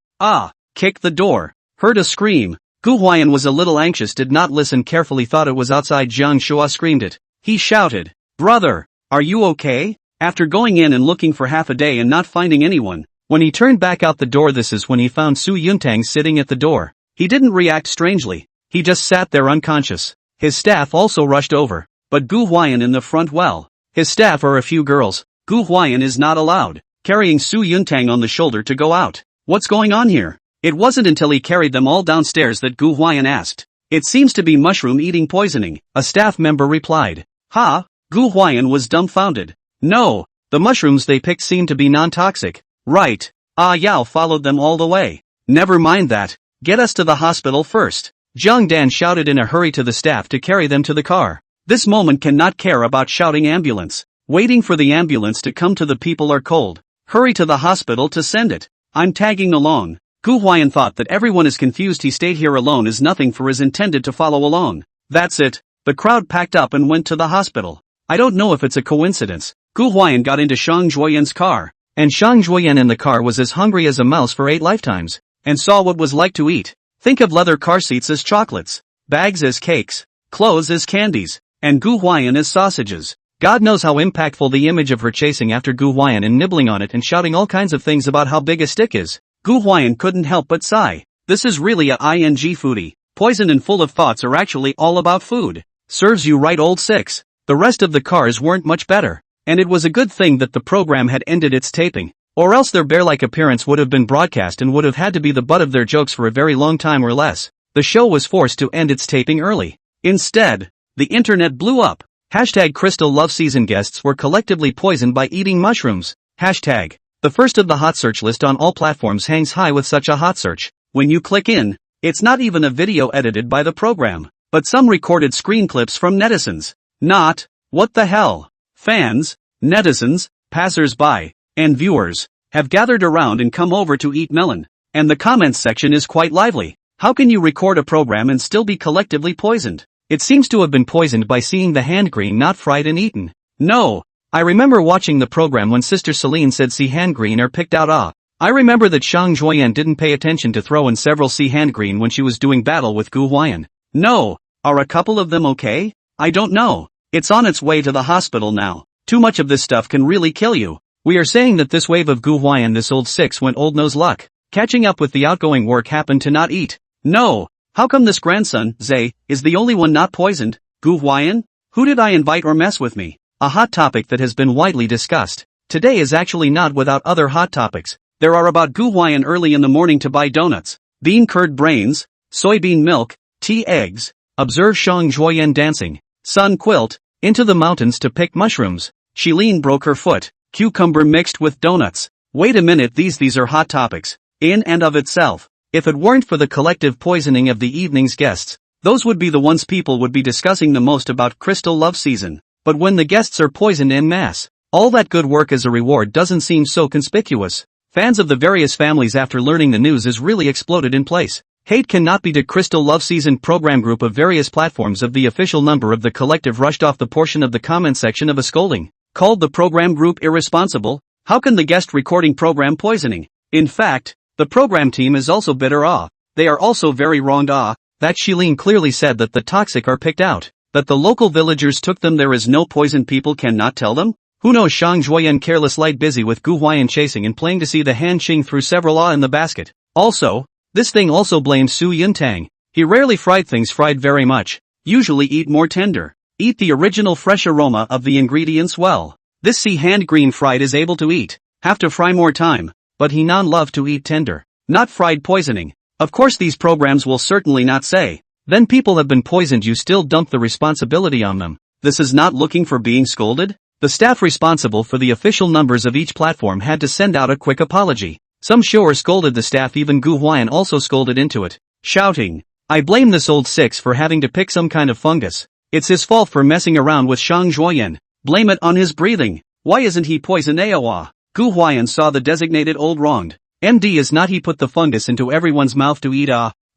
A: Kick the door. Heard a scream. Gu Huai'an was a little anxious, did not listen carefully, thought it was outside. Jiangshua screamed it. He shouted, "Brother, are you okay?" After going in and looking for half a day and not finding anyone, when he turned back out the door, this is when he found Su Yuntang sitting at the door. He didn't react strangely, he just sat there unconscious. His staff also rushed over, but Gu Huai'an in the front. Well, his staff are a few girls. Gu Huai'an is not allowed, carrying Su Yuntang on the shoulder to go out. What's going on here? It wasn't until he carried them all downstairs that Gu Huai'an asked. It seems to be mushroom-eating poisoning, a staff member replied. Ha? Gu Huai'an was dumbfounded. No, the mushrooms they picked seemed to be non-toxic. Right. Yao followed them all the way. Never mind that. Get us to the hospital first. Zhang Dan shouted in a hurry to the staff to carry them to the car. This moment cannot care about shouting ambulance. Waiting for the ambulance to come to the people are cold. Hurry to the hospital to send it. I'm tagging along. Gu Huai'an thought that everyone is confused. He stayed here alone is nothing for is intended to follow along. That's it. The crowd packed up and went to the hospital. I don't know if it's a coincidence. Gu Huai'an got into Shang Zhuoyan's car, and Shang Zhuoyan in the car was as hungry as a mouse for 8 lifetimes, and saw what was like to eat. Think of leather car seats as chocolates, bags as cakes, clothes as candies, and Gu Huai'an as sausages. God knows how impactful the image of her chasing after Gu Huai'an and nibbling on it and shouting all kinds of things about how big a stick is. Gu Huai'an couldn't help but sigh. This is really a ing foodie. Poisoned and full of thoughts are actually all about food. Serves you right, old six. The rest of the cars weren't much better, and it was a good thing that the program had ended its taping, or else their bear-like appearance would have been broadcast and would have had to be the butt of their jokes for a very long time or less. The show was forced to end its taping early. Instead, the internet blew up. Hashtag Crystal Love Season guests were collectively poisoned by eating mushrooms. Hashtag. The first of the hot search list on all platforms hangs high with such a hot search. When you click in, it's not even a video edited by the program, but some recorded screen clips from netizens. Not, what the hell? Fans, netizens, passers-by, and viewers have gathered around and come over to eat melon, and the comments section is quite lively. How can you record a program and still be collectively poisoned? It seems to have been poisoned by seeing the hand green not fried and eaten. No, I remember watching the program when Sister Celine said see hand green are picked out. I remember that Shang Zhuoyan didn't pay attention to throw in several see hand green when she was doing battle with Gu Huai'an. No, are a couple of them okay? I don't know. It's on its way to the hospital now. Too much of this stuff can really kill you. We are saying that this wave of Gu Huai'an, this old six went old nose luck. Catching up with the outgoing work happened to not eat. No, how come this grandson, Zay, is the only one not poisoned? Gu Huai'an? Who did I invite or mess with me? A hot topic that has been widely discussed. Today is actually not without other hot topics. There are about Gu Huai'an early in the morning to buy donuts, bean curd brains, soybean milk, tea eggs, observe Shang Zhuoyan dancing, sun quilt, into the mountains to pick mushrooms. Shilin broke her foot, cucumber mixed with donuts. Wait a minute, these are hot topics, in and of itself. If it weren't for the collective poisoning of the evening's guests, those would be the ones people would be discussing the most about Crystal Love Season. But when the guests are poisoned en masse, all that good work as a reward doesn't seem so conspicuous. Fans of the various families after learning the news is really exploded in place. Hate cannot be. The Crystal Love Season program group of various platforms of the official number of the collective rushed off the portion of the comment section of a scolding, called the program group irresponsible. How can the guest recording program poisoning? In fact, the program team is also bitter. They are also very wronged. That Shilin clearly said that the toxic are picked out, that the local villagers took them. There is no poison. People cannot tell them. Who knows? Shang Zhuoyan careless light busy with Gu Huai'an chasing and playing to see the hand Qing threw several in the basket. Also, this thing also blames Su Yuntang. He rarely fried things fried very much. Usually eat more tender. Eat the original fresh aroma of the ingredients well. This see hand green fried is able to eat. Have to fry more time. But he non-love to eat tender. Not fried poisoning. Of course these programs will certainly not say. Then people have been poisoned, you still dump the responsibility on them. This is not looking for being scolded? The staff responsible for the official numbers of each platform had to send out a quick apology. Some sure scolded the staff, even Gu Huai'an also scolded into it, shouting, I blame this old six for having to pick some kind of fungus. It's his fault for messing around with Shang Zhuoyan. Blame it on his breathing. Why isn't he poisoned? Aowa. Gu Huai'an saw the designated old wronged. MD is not he put the fungus into everyone's mouth to eat.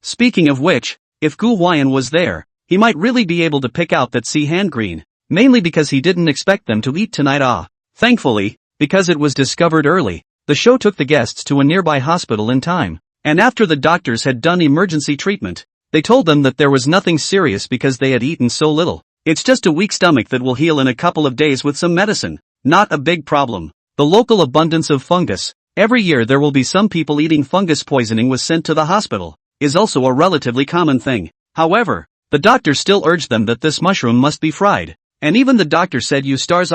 A: Speaking of which, if Gu Huai'an was there, he might really be able to pick out that sea hand green, mainly because he didn't expect them to eat tonight. Thankfully, because it was discovered early, the show took the guests to a nearby hospital in time, and after the doctors had done emergency treatment, they told them that there was nothing serious because they had eaten so little. It's just a weak stomach that will heal in a couple of days with some medicine. Not a big problem. The local abundance of fungus, every year there will be some people eating fungus poisoning was sent to the hospital, is also a relatively common thing. However, the doctor still urged them that this mushroom must be fried. And even the doctor said you stars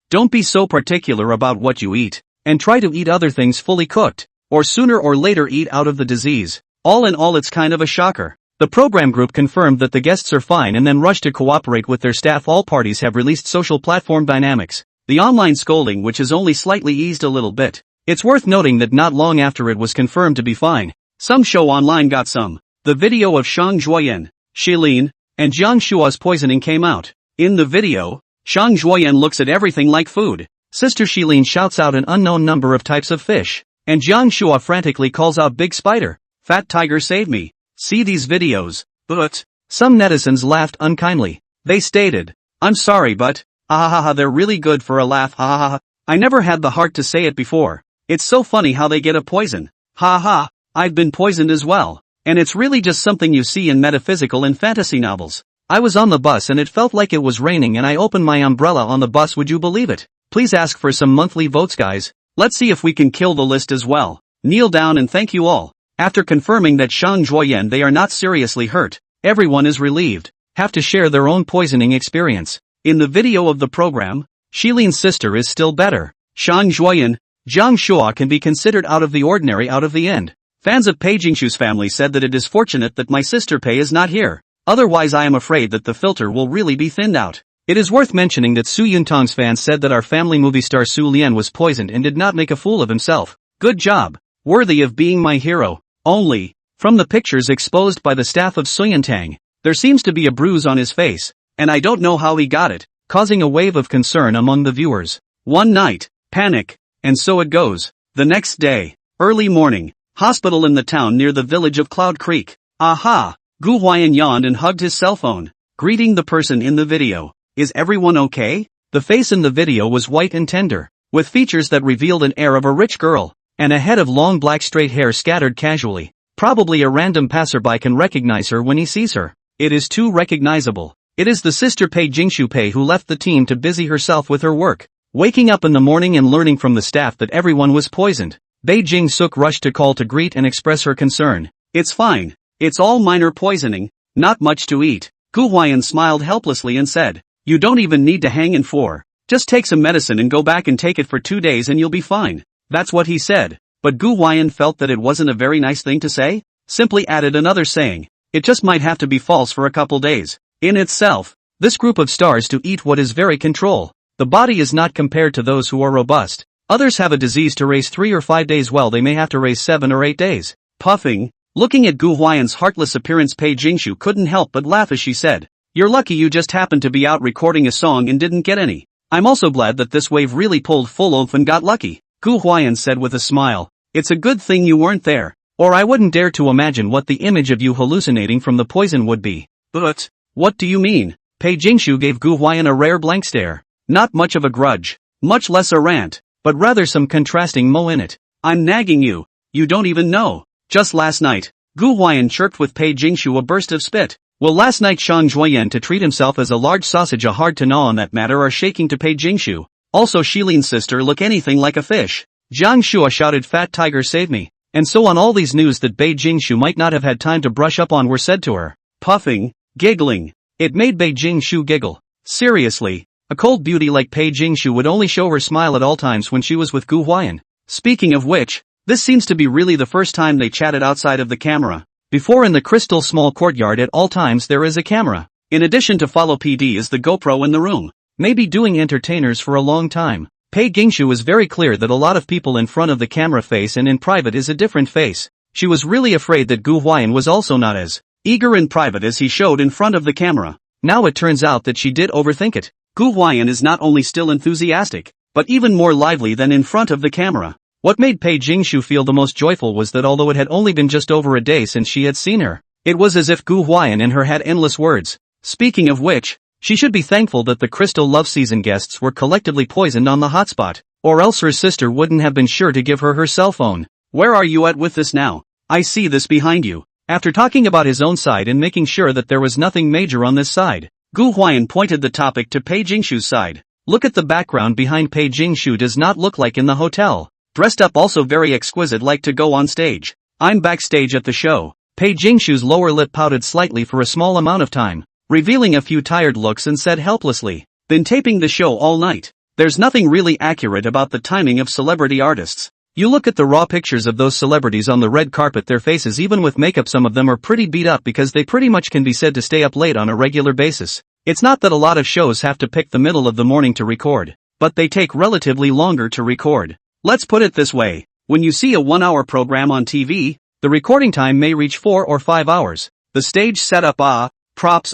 A: don't be so particular about what you eat, and try to eat other things fully cooked, or sooner or later eat out of the disease. All in all, it's kind of a shocker. The program group confirmed that the guests are fine and then rushed to cooperate with their staff. All parties have released social platform dynamics. The online scolding which has only slightly eased a little bit. It's worth noting that not long after it was confirmed to be fine, some show online got some. The video of Shang Zhuoyan, Shilin, and Jiang Shua's poisoning came out. In the video, Shang Zhuoyan looks at everything like food. Sister Shilin shouts out an unknown number of types of fish, and Jiang Shua frantically calls out big spider, fat tiger save me. See these videos, but some netizens laughed unkindly. They stated, I'm sorry but, they're really good for a laugh, I never had the heart to say it before. It's so funny how they get a poison. I've been poisoned as well. And it's really just something you see in metaphysical and fantasy novels. I was on the bus and it felt like it was raining and I opened my umbrella on the bus. Would you believe it? Please ask for some monthly votes, guys. Let's see if we can kill the list as well. Kneel down and thank you all. After confirming that Shang Zhuoyan they are not seriously hurt, everyone is relieved, have to share their own poisoning experience. In the video of the program, Shilin's sister is still better. Shang Zhuoyan, Jiang Shua can be considered out of the ordinary out of the end. Fans of Pei Jingshu's family said that it is fortunate that my sister Pei is not here, otherwise I am afraid that the filter will really be thinned out. It is worth mentioning that Su Yuntong's fans said that our family movie star Su Lian was poisoned and did not make a fool of himself. Good job. Worthy of being my hero. Only, from the pictures exposed by the staff of Suyantang, there seems to be a bruise on his face, and I don't know how he got it, causing a wave of concern among the viewers. One night, panic, and so it goes. The next day, early morning, hospital in the town near the village of Cloud Creek. Gu Huai'an yawned and hugged his cell phone, greeting the person in the video. Is everyone okay? The face in the video was white and tender, with features that revealed an air of a rich girl, and a head of long black straight hair scattered casually. Probably a random passerby can recognize her when he sees her. It is too recognizable. It is the sister Pei Jingshu Pei who left the team to busy herself with her work. Waking up in the morning and learning from the staff that everyone was poisoned, Pei Jingsuk rushed to call to greet and express her concern. It's fine. It's all minor poisoning, not much to eat. Gu Huai'an smiled helplessly and said, you don't even need to hang in for. Just take some medicine and go back and take it for 2 days and you'll be fine. That's what he said. But Gu Huai'an felt that it wasn't a very nice thing to say. Simply added another saying, it just might have to be false for a couple days. In itself, this group of stars to eat what is very control. The body is not compared to those who are robust. Others have a disease to raise 3 or 5 days while they may have to raise 7 or 8 days. Puffing, looking at Gu Huai'an's heartless appearance, Pei Jingshu couldn't help but laugh as she said, you're lucky you just happened to be out recording a song and didn't get any. I'm also glad that this wave really pulled full oomph and got lucky. Gu Huai'an said with a smile, it's a good thing you weren't there, or I wouldn't dare to imagine what the image of you hallucinating from the poison would be. But, what do you mean? Pei Jingshu gave Gu Huai'an a rare blank stare. Not much of a grudge, much less a rant, but rather some contrasting mo in it. I'm nagging you, you don't even know. Just last night, Gu Huai'an chirped with Pei Jingshu a burst of spit. Well, last night Shang Zhuoyan to treat himself as a large sausage a hard to gnaw on that matter are shaking to Pei Jingshu. Also Shilin's sister look anything like a fish. Jiang Shua shouted fat tiger save me. And so on all these news that Pei Jingshu might not have had time to brush up on were said to her. Puffing, giggling. It made Pei Jingshu giggle. Seriously, a cold beauty like Pei Jingshu would only show her smile at all times when she was with Gu Huai'an. Speaking of which, this seems to be really the first time they chatted outside of the camera. Before in the crystal small courtyard at all times there is a camera. In addition to follow PD is the GoPro in the room. Maybe doing entertainers for a long time. Pei Jingshu is very clear that a lot of people in front of the camera face and in private is a different face. She was really afraid that Gu Huai'an was also not as eager in private as he showed in front of the camera. Now it turns out that she did overthink it. Gu Huai'an is not only still enthusiastic, but even more lively than in front of the camera. What made Pei Jingshu feel the most joyful was that although it had only been just over a day since she had seen her, it was as if Gu Huai'an in her had endless words. Speaking of which, she should be thankful that the Crystal Love Season guests were collectively poisoned on the hotspot, or else her sister wouldn't have been sure to give her her cell phone. Where are you at with this now? I see this behind you. After talking about his own side and making sure that there was nothing major on this side, Gu Huai'an pointed the topic to Pei Jingshu's side. Look at the background behind Pei Jingshu, does not look like in the hotel. Dressed up also very exquisite, like to go on stage. I'm backstage at the show. Pei Jingshu's lower lip pouted slightly for a small amount of time, revealing a few tired looks, and said helplessly, been taping the show all night. There's nothing really accurate about the timing of celebrity artists. You look at the raw pictures of those celebrities on the red carpet, their faces even with makeup, some of them are pretty beat up because they pretty much can be said to stay up late on a regular basis. It's not that a lot of shows have to pick the middle of the morning to record, but they take relatively longer to record. Let's put it this way, when you see a 1-hour program on TV, the recording time may reach 4 or 5 hours. The stage setup props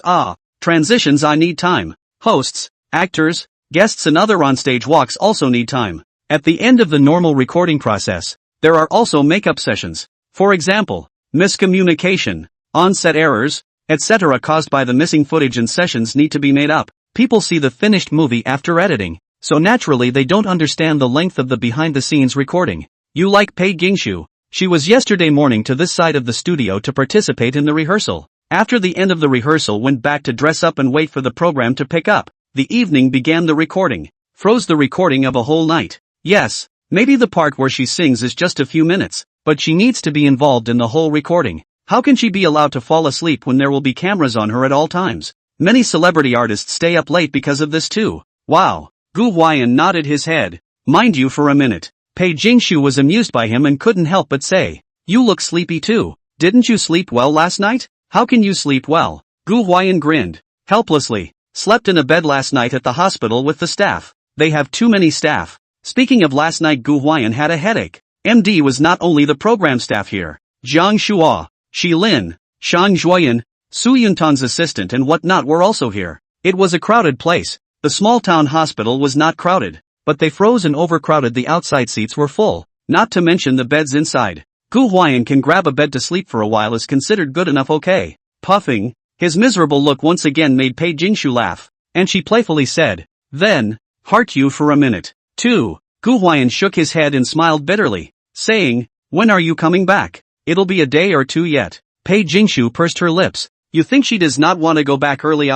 A: transitions need time. Hosts, actors, guests and other on-stage walks also need time. At the end of the normal recording process, there are also makeup sessions. For example, miscommunication, on-set errors, etc. caused by the missing footage, and sessions need to be made up. People see the finished movie after editing, so naturally they don't understand the length of the behind-the-scenes recording. You like Pei Jingshu? She was yesterday morning to this side of the studio to participate in the rehearsal. After the end of the rehearsal, went back to dress up and wait for the program to pick up. The evening began the recording. Froze the recording of a whole night. Yes, maybe the part where she sings is just a few minutes, but she needs to be involved in the whole recording. How can she be allowed to fall asleep when there will be cameras on her at all times? Many celebrity artists stay up late because of this too. Wow. Gu Huai'an nodded his head. Mind you, for a minute, Pei Jingshu was amused by him and couldn't help but say, you look sleepy too. Didn't you sleep well last night? How can you sleep well? Gu Huai'an grinned helplessly. Slept in a bed last night at the hospital with the staff. They have too many staff. Speaking of last night, Gu Huai'an had a headache. MD was not only the program staff here. Jiang Shua, Shi Lin, Shang Zhuoyan, Su Yuntan's assistant and whatnot were also here. It was a crowded place. The small town hospital was not crowded, but they froze and overcrowded. The outside seats were full, not to mention the beds inside. Gu Huai'an can grab a bed to sleep for a while is considered good enough, okay? Puffing, his miserable look once again made Pei Jingshu laugh, and she playfully said, then, heart you for a minute, too. Gu Huai'an shook his head and smiled bitterly, saying, when are you coming back? It'll be a day or two yet. Pei Jingshu pursed her lips. You think she does not want to go back early?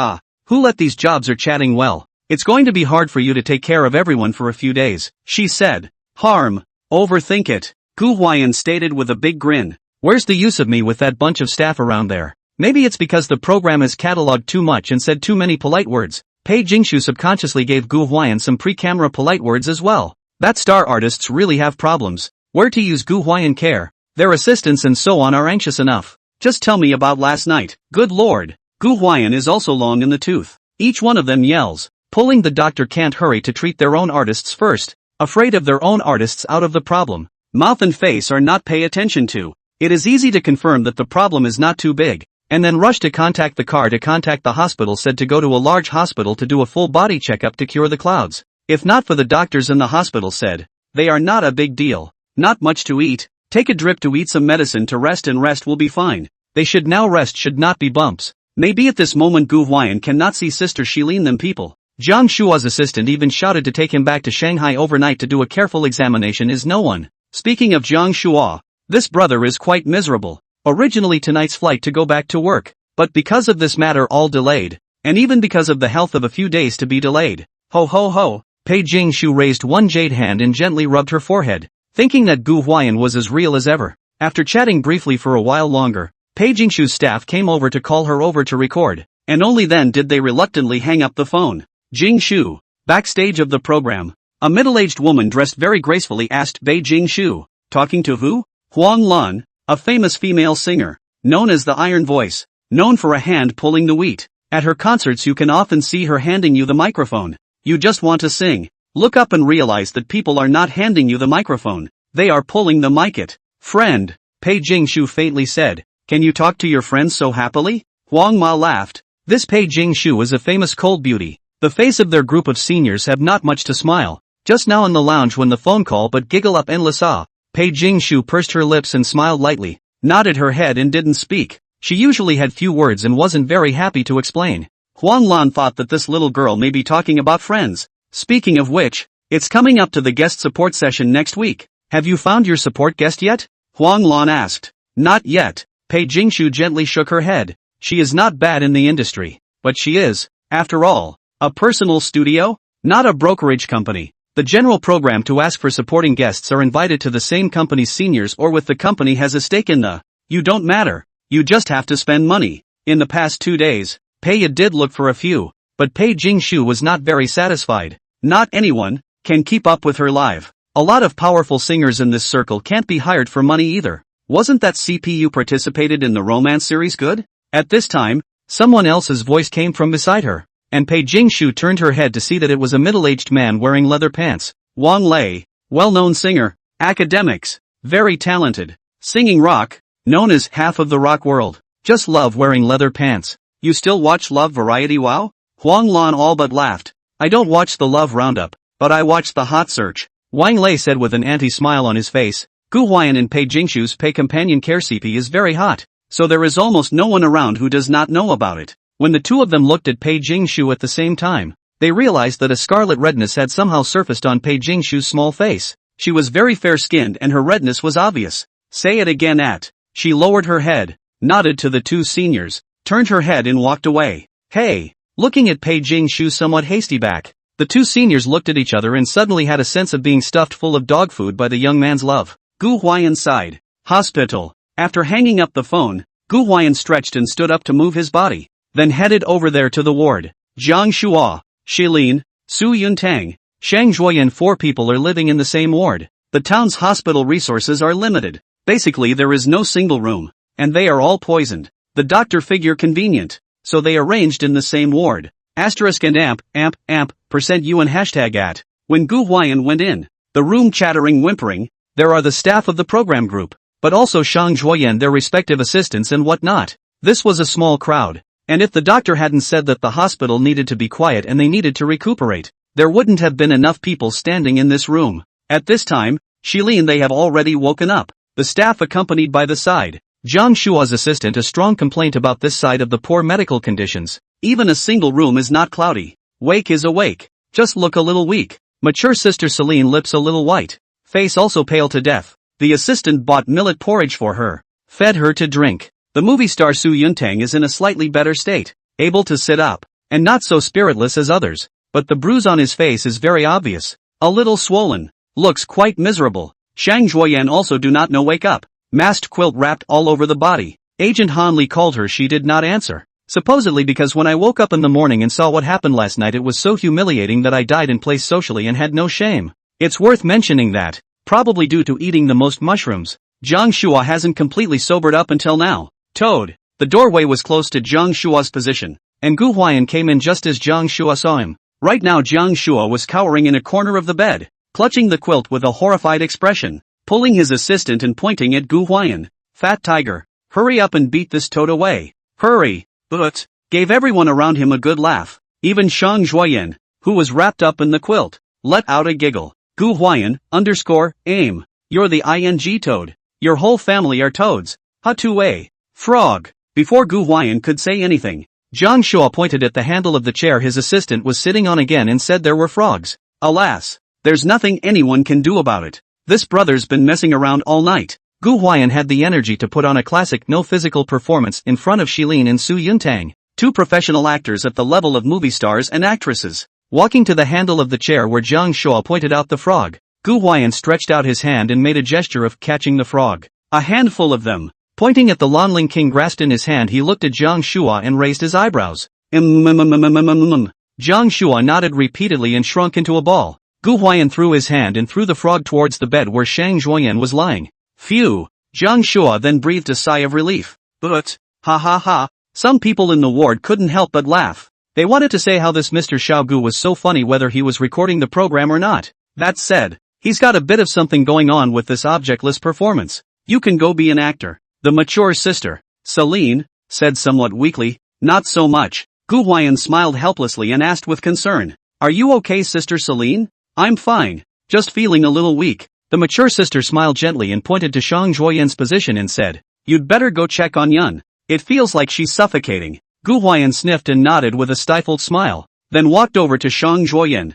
A: Who let these jobs are chatting well. It's going to be hard for you to take care of everyone for a few days, she said. Harm. Overthink it. Gu Huai'an stated with a big grin. Where's the use of me with that bunch of staff around there? Maybe it's because the program has catalogued too much and said too many polite words. Pei Jingshu subconsciously gave Gu Huai'an some pre-camera polite words as well. That star artists really have problems. Where to use Gu Huai'an care? Their assistants and so on are anxious enough. Just tell me about last night. Good lord. Gu Huai'an is also long in the tooth. Each one of them yells. Pulling the doctor can't hurry to treat their own artists first. Afraid of their own artists out of the problem. Mouth and face are not pay attention to. It is easy to confirm that the problem is not too big, and then rush to contact the car to contact the hospital said to go to a large hospital to do a full body checkup to cure the clouds. If not for the doctors in the hospital said, they are not a big deal. Not much to eat. Take a drip to eat some medicine to rest and rest will be fine. They should now rest, should not be bumps. Maybe at this moment Gu Huai'an cannot see Sister Shilin them people. Jiang Shua's assistant even shouted to take him back to Shanghai overnight to do a careful examination. Is no one. Speaking of Jiang Shua, this brother is quite miserable. Originally tonight's flight to go back to work, but because of this matter all delayed, and even because of the health of a few days to be delayed. Ho ho ho. Pei Jingshu raised one jade hand and gently rubbed her forehead, thinking that Gu Huai'an was as real as ever. After chatting briefly for a while longer, Pei Jingshu's staff came over to call her over to record, and only then did they reluctantly hang up the phone. Jingshu. Backstage of the program, a middle-aged woman dressed very gracefully asked Pei Jingshu, talking to who? Huang Lan, a famous female singer, known as the Iron Voice, known for a hand pulling the wheat. At her concerts you can often see her handing you the microphone. You just want to sing. Look up and realize that people are not handing you the microphone, they are pulling the mic it. Friend, Pei Jingshu faintly said, can you talk to your friends so happily? Huang Ma laughed. This Pei Jingshu is a famous cold beauty. The face of their group of seniors have not much to smile. Just now in the lounge when the phone call but giggle up endless ah. Pei Jingshu pursed her lips and smiled lightly, nodded her head and didn't speak. She usually had few words and wasn't very happy to explain. Huang Lan thought that this little girl may be talking about friends. Speaking of which, it's coming up to the guest support session next week. Have you found your support guest yet? Huang Lan asked. Not yet. Pei Jingshu gently shook her head. She is not bad in the industry. But she is, after all, a personal studio? Not a brokerage company. The general program to ask for supporting guests are invited to the same company's seniors or with the company has a stake in the. You don't matter. You just have to spend money. In the past 2 days, Pei did look for a few, but Pei Jingshu was not very satisfied. Not anyone can keep up with her live. A lot of powerful singers in this circle can't be hired for money either. Wasn't that CPU participated in the romance series good? At this time, someone else's voice came from beside her, and Pei Jingshu turned her head to see that it was a middle-aged man wearing leather pants. Wang Lei, well-known singer, academics, very talented, singing rock, known as half of the rock world. Just love wearing leather pants. You still watch Love Variety Wow? Huang Lan all but laughed. I don't watch the Love Roundup, but I watch the Hot Search. Wang Lei said with an anti-smile on his face. Gu Huai'an in Pei Jingshu's Pei Companion Care CP is very hot, so there is almost no one around who does not know about it. When the two of them looked at Pei Jingshu at the same time, they realized that a scarlet redness had somehow surfaced on Pei Jingshu's small face. She was very fair-skinned and her redness was obvious. Say it again at. She lowered her head, nodded to the two seniors, turned her head and walked away. Hey! Looking at Pei Jingshu somewhat hasty back, the two seniors looked at each other and suddenly had a sense of being stuffed full of dog food by the young man's love. Gu Huai'an sighed. Hospital. After hanging up the phone, Gu Huai'an stretched and stood up to move his body, then headed over there to the ward. Jiang Shua, Shilin, Su Yuntang, Shang Zhuoyan, 4 people are living in the same ward. The town's hospital resources are limited. Basically there is no single room, and they are all poisoned. The doctor figure convenient, so they arranged in the same ward. Asterisk and %, you and hashtag at. When Gu Huai'an went in, the room chattering whimpering, there are the staff of the program group, but also Shang Zhuoyan, their respective assistants and whatnot. This was a small crowd, and if the doctor hadn't said that the hospital needed to be quiet and they needed to recuperate, there wouldn't have been enough people standing in this room. At this time, Shilin they have already woken up, the staff accompanied by the side. Jiang Shua's assistant a strong complaint about this side of the poor medical conditions. Even a single room is not cloudy. Wake is awake. Just look a little weak. Mature sister Celine lips a little white. Face also pale to death. The assistant bought millet porridge for her. Fed her to drink. The movie star Su Yuntang is in a slightly better state. Able to sit up. And not so spiritless as others. But the bruise on his face is very obvious. A little swollen. Looks quite miserable. Shang Zhuoyan also do not know wake up. Masked quilt wrapped all over the body. Agent Han Li called her, she did not answer. Supposedly because when I woke up in the morning and saw what happened last night it was so humiliating that I died in place socially and had no shame. It's worth mentioning that, probably due to eating the most mushrooms, Jiang Shua hasn't completely sobered up until now. Toad. The doorway was close to Jiang Shua's position, and Gu Huai'an came in just as Jiang Shua saw him. Right now Jiang Shua was cowering in a corner of the bed, clutching the quilt with a horrified expression, pulling his assistant and pointing at Gu Huai'an. Fat tiger, hurry up and beat this toad away. Hurry. But, gave everyone around him a good laugh. Even Shang Zhuoyan, who was wrapped up in the quilt, let out a giggle. Gu Huai'an, _aim. You're the ing toad. Your whole family are toads. Ha-2-a. Frog. Before Gu Huai'an could say anything, Jiang Shua pointed at the handle of the chair his assistant was sitting on again and said there were frogs. Alas, there's nothing anyone can do about it. This brother's been messing around all night. Gu Huai'an had the energy to put on a classic no physical performance in front of Shilin and Su Yuntang, 2 professional actors at the level of movie stars and actresses. Walking to the handle of the chair where Jiang Shua pointed out the frog, Gu Huai'an stretched out his hand and made a gesture of catching the frog. A handful of them. Pointing at the Lanling King grasped in his hand, he looked at Jiang Shua and raised his eyebrows. Jiang Shua nodded repeatedly and shrunk into a ball. Gu Huai'an threw his hand and threw the frog towards the bed where Shang Zhuoyan was lying. Phew! Jiang Shua then breathed a sigh of relief. But, ha. Some people in the ward couldn't help but laugh. They wanted to say how this Mr. Xiaogu was so funny whether he was recording the program or not. That said, he's got a bit of something going on with this objectless performance. You can go be an actor. The mature sister, Celine, said somewhat weakly. Not so much. Gu Huai'an smiled helplessly and asked with concern. Are you okay, Sister Celine? I'm fine. Just feeling a little weak. The mature sister smiled gently and pointed to Shang Juoyan's position and said, "You'd better go check on Yun. It feels like she's suffocating." Gu Huai'an sniffed and nodded with a stifled smile, then walked over to Shang Juoyan.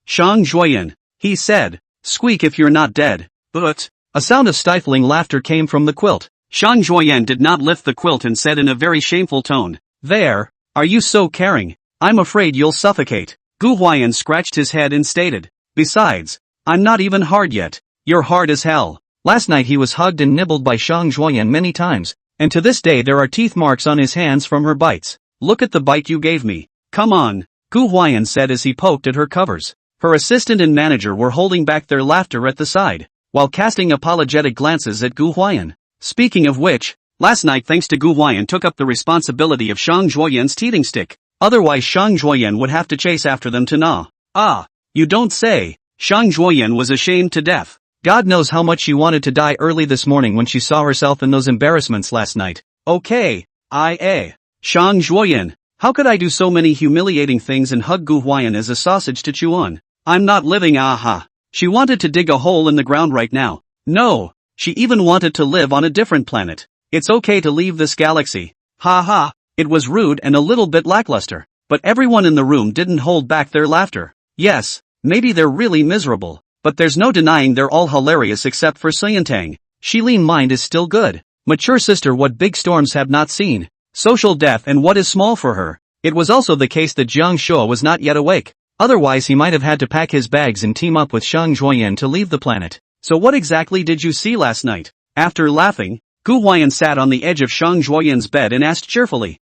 A: Shang Juoyan, he said. "Squeak if you're not dead." But a sound of stifling laughter came from the quilt. Shang Juoyan did not lift the quilt and said in a very shameful tone, "There, are you so caring? I'm afraid you'll suffocate." Gu Huai'an scratched his head and stated, "Besides, I'm not even hard yet." "You're hard as hell." Last night he was hugged and nibbled by Shang Juoyan many times, and to this day there are teeth marks on his hands from her bites. "Look at the bite you gave me. Come on," Gu Huai'an said as he poked at her covers. Her assistant and manager were holding back their laughter at the side, while casting apologetic glances at Gu Huai'an. Speaking of which, last night thanks to Gu Huai'an took up the responsibility of Shang Juoyan's teething stick. Otherwise Shang Juoyan would have to chase after them to gnaw. "Ah, you don't say." Shang Juoyan was ashamed to death. God knows how much she wanted to die early this morning when she saw herself in those embarrassments last night. Okay, Shang Juoyan, how could I do so many humiliating things and hug Gu Huai'an as a sausage to chew on? I'm not living, aha. She wanted to dig a hole in the ground right now. No, she even wanted to live on a different planet. It's okay to leave this galaxy. Ha ha, it was rude and a little bit lackluster, but everyone in the room didn't hold back their laughter. Yes, maybe they're really miserable, but there's no denying they're all hilarious except for Suyantang. Shilin mind is still good. Mature sister, what big storms have not seen? Social death and what is small for her? It was also the case that Jiang Shua was not yet awake. Otherwise he might have had to pack his bags and team up with Shang Juoyan to leave the planet. So what exactly did you see last night? After laughing, Gu Huai'an sat on the edge of Shang Juoyan's bed and asked cheerfully.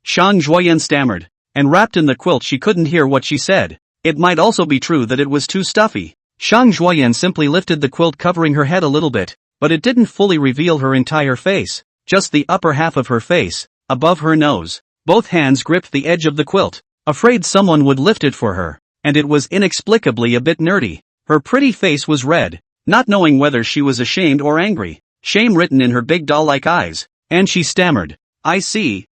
A: Shang Juoyan stammered. And wrapped in the quilt she couldn't hear what she said. It might also be true that it was too stuffy. Shang Juoyan simply lifted the quilt covering her head a little bit, but it didn't fully reveal her entire face. Just the upper half of her face, above her nose. Both hands gripped the edge of the quilt, afraid someone would lift it for her, and it was inexplicably a bit nerdy. Her pretty face was red, not knowing whether she was ashamed or angry. Shame written in her big doll-like eyes, and she stammered, "I see,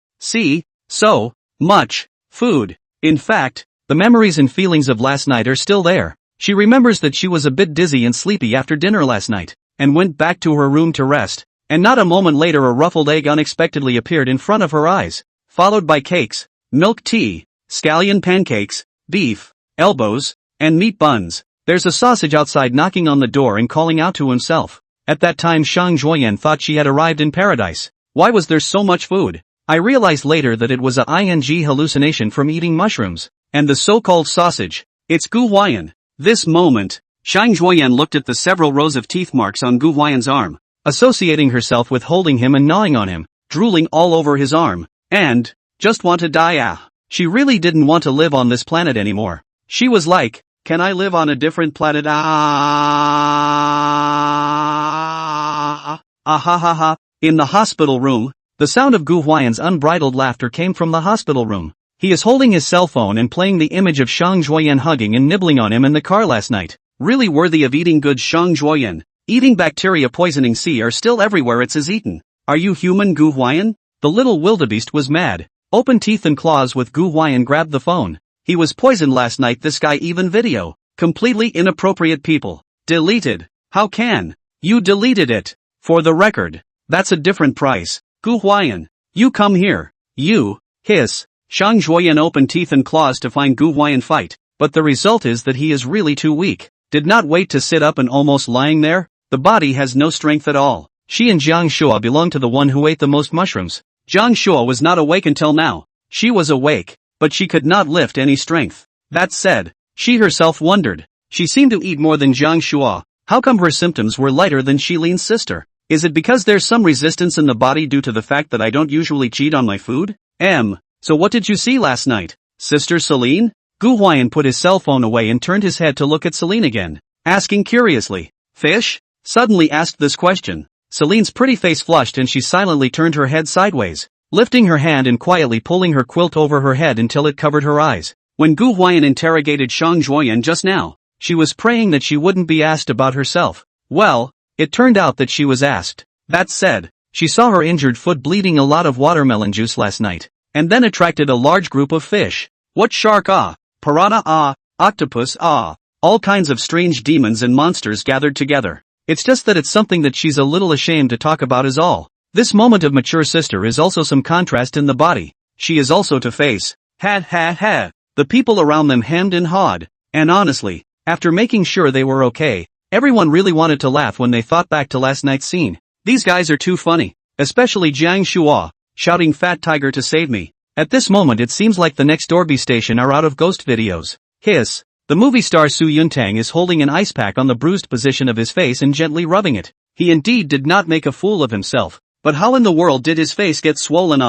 A: so much food." In fact, the memories and feelings of last night are still there. She remembers that she was a bit dizzy and sleepy after dinner last night, and went back to her room to rest, and not a moment later a ruffled egg unexpectedly appeared in front of her eyes, followed by cakes, milk tea, scallion pancakes, beef, elbows, and meat buns. There's a sausage outside knocking on the door and calling out to himself. At that time Shang Juoyan thought she had arrived in paradise. Why was there so much food? I realized later that it was a hallucination from eating mushrooms. And the so-called sausage, it's Gu Huai'an. This moment, Shang Juoyan looked at the several rows of teeth marks on Gu Huai'an's arm, associating herself with holding him and gnawing on him, drooling all over his arm, and just want to die. She really didn't want to live on this planet anymore. She was like, "Can I live on a different planet?" In the hospital room, the sound of Gu Huai'an's unbridled laughter came from the hospital room. He is holding his cell phone and playing the image of Shang Juoyan hugging and nibbling on him in the car last night. Really worthy of eating. Good Shang Juoyan. Eating bacteria poisoning C are still everywhere it is eaten. Are you human, Gu Huai'an? The little wildebeest was mad. Open teeth and claws with Gu Huai'an grabbed the phone. He was poisoned last night. This guy even video. Completely inappropriate people. Deleted. How can you deleted it? For the record, that's a different price. Gu Huai'an, you come here. You, hiss. Shang Juoyan opened teeth and claws to find Gu Huai'an fight, but the result is that he is really too weak. Did not wait to sit up and almost lying there. The body has no strength at all. She and Jiang Shua belong to the one who ate the most mushrooms. Jiang Shua was not awake until now. She was awake, but she could not lift any strength. That said, she herself wondered. She seemed to eat more than Jiang Shua. How come her symptoms were lighter than Shilin's sister? Is it because there's some resistance in the body due to the fact that I don't usually cheat on my food? So what did you see last night, Sister Celine? Gu Huai'an put his cell phone away and turned his head to look at Celine again, asking curiously, "Fish?" Suddenly asked this question. Celine's pretty face flushed and she silently turned her head sideways, lifting her hand and quietly pulling her quilt over her head until it covered her eyes. When Gu Huai'an interrogated Shang Juoyan just now, she was praying that she wouldn't be asked about herself. Well, it turned out that she was asked. That said, she saw her injured foot bleeding a lot of watermelon juice last night, and then attracted a large group of fish. What shark? Piranha? octopus, all kinds of strange demons and monsters gathered together. It's just that it's something that she's a little ashamed to talk about is all. This moment of mature sister is also some contrast in the body. She is also to face. Ha ha ha. The people around them hemmed and hawed. And honestly, after making sure they were okay, everyone really wanted to laugh when they thought back to last night's scene. These guys are too funny. Especially Jiang Shua, shouting "Fat Tiger to save me." At this moment it seems like the next Dorby station are out of ghost videos. Hiss. The movie star Su Yuntang is holding an ice pack on the bruised position of his face and gently rubbing it. He indeed did not make a fool of himself. But how in the world did his face get swollen?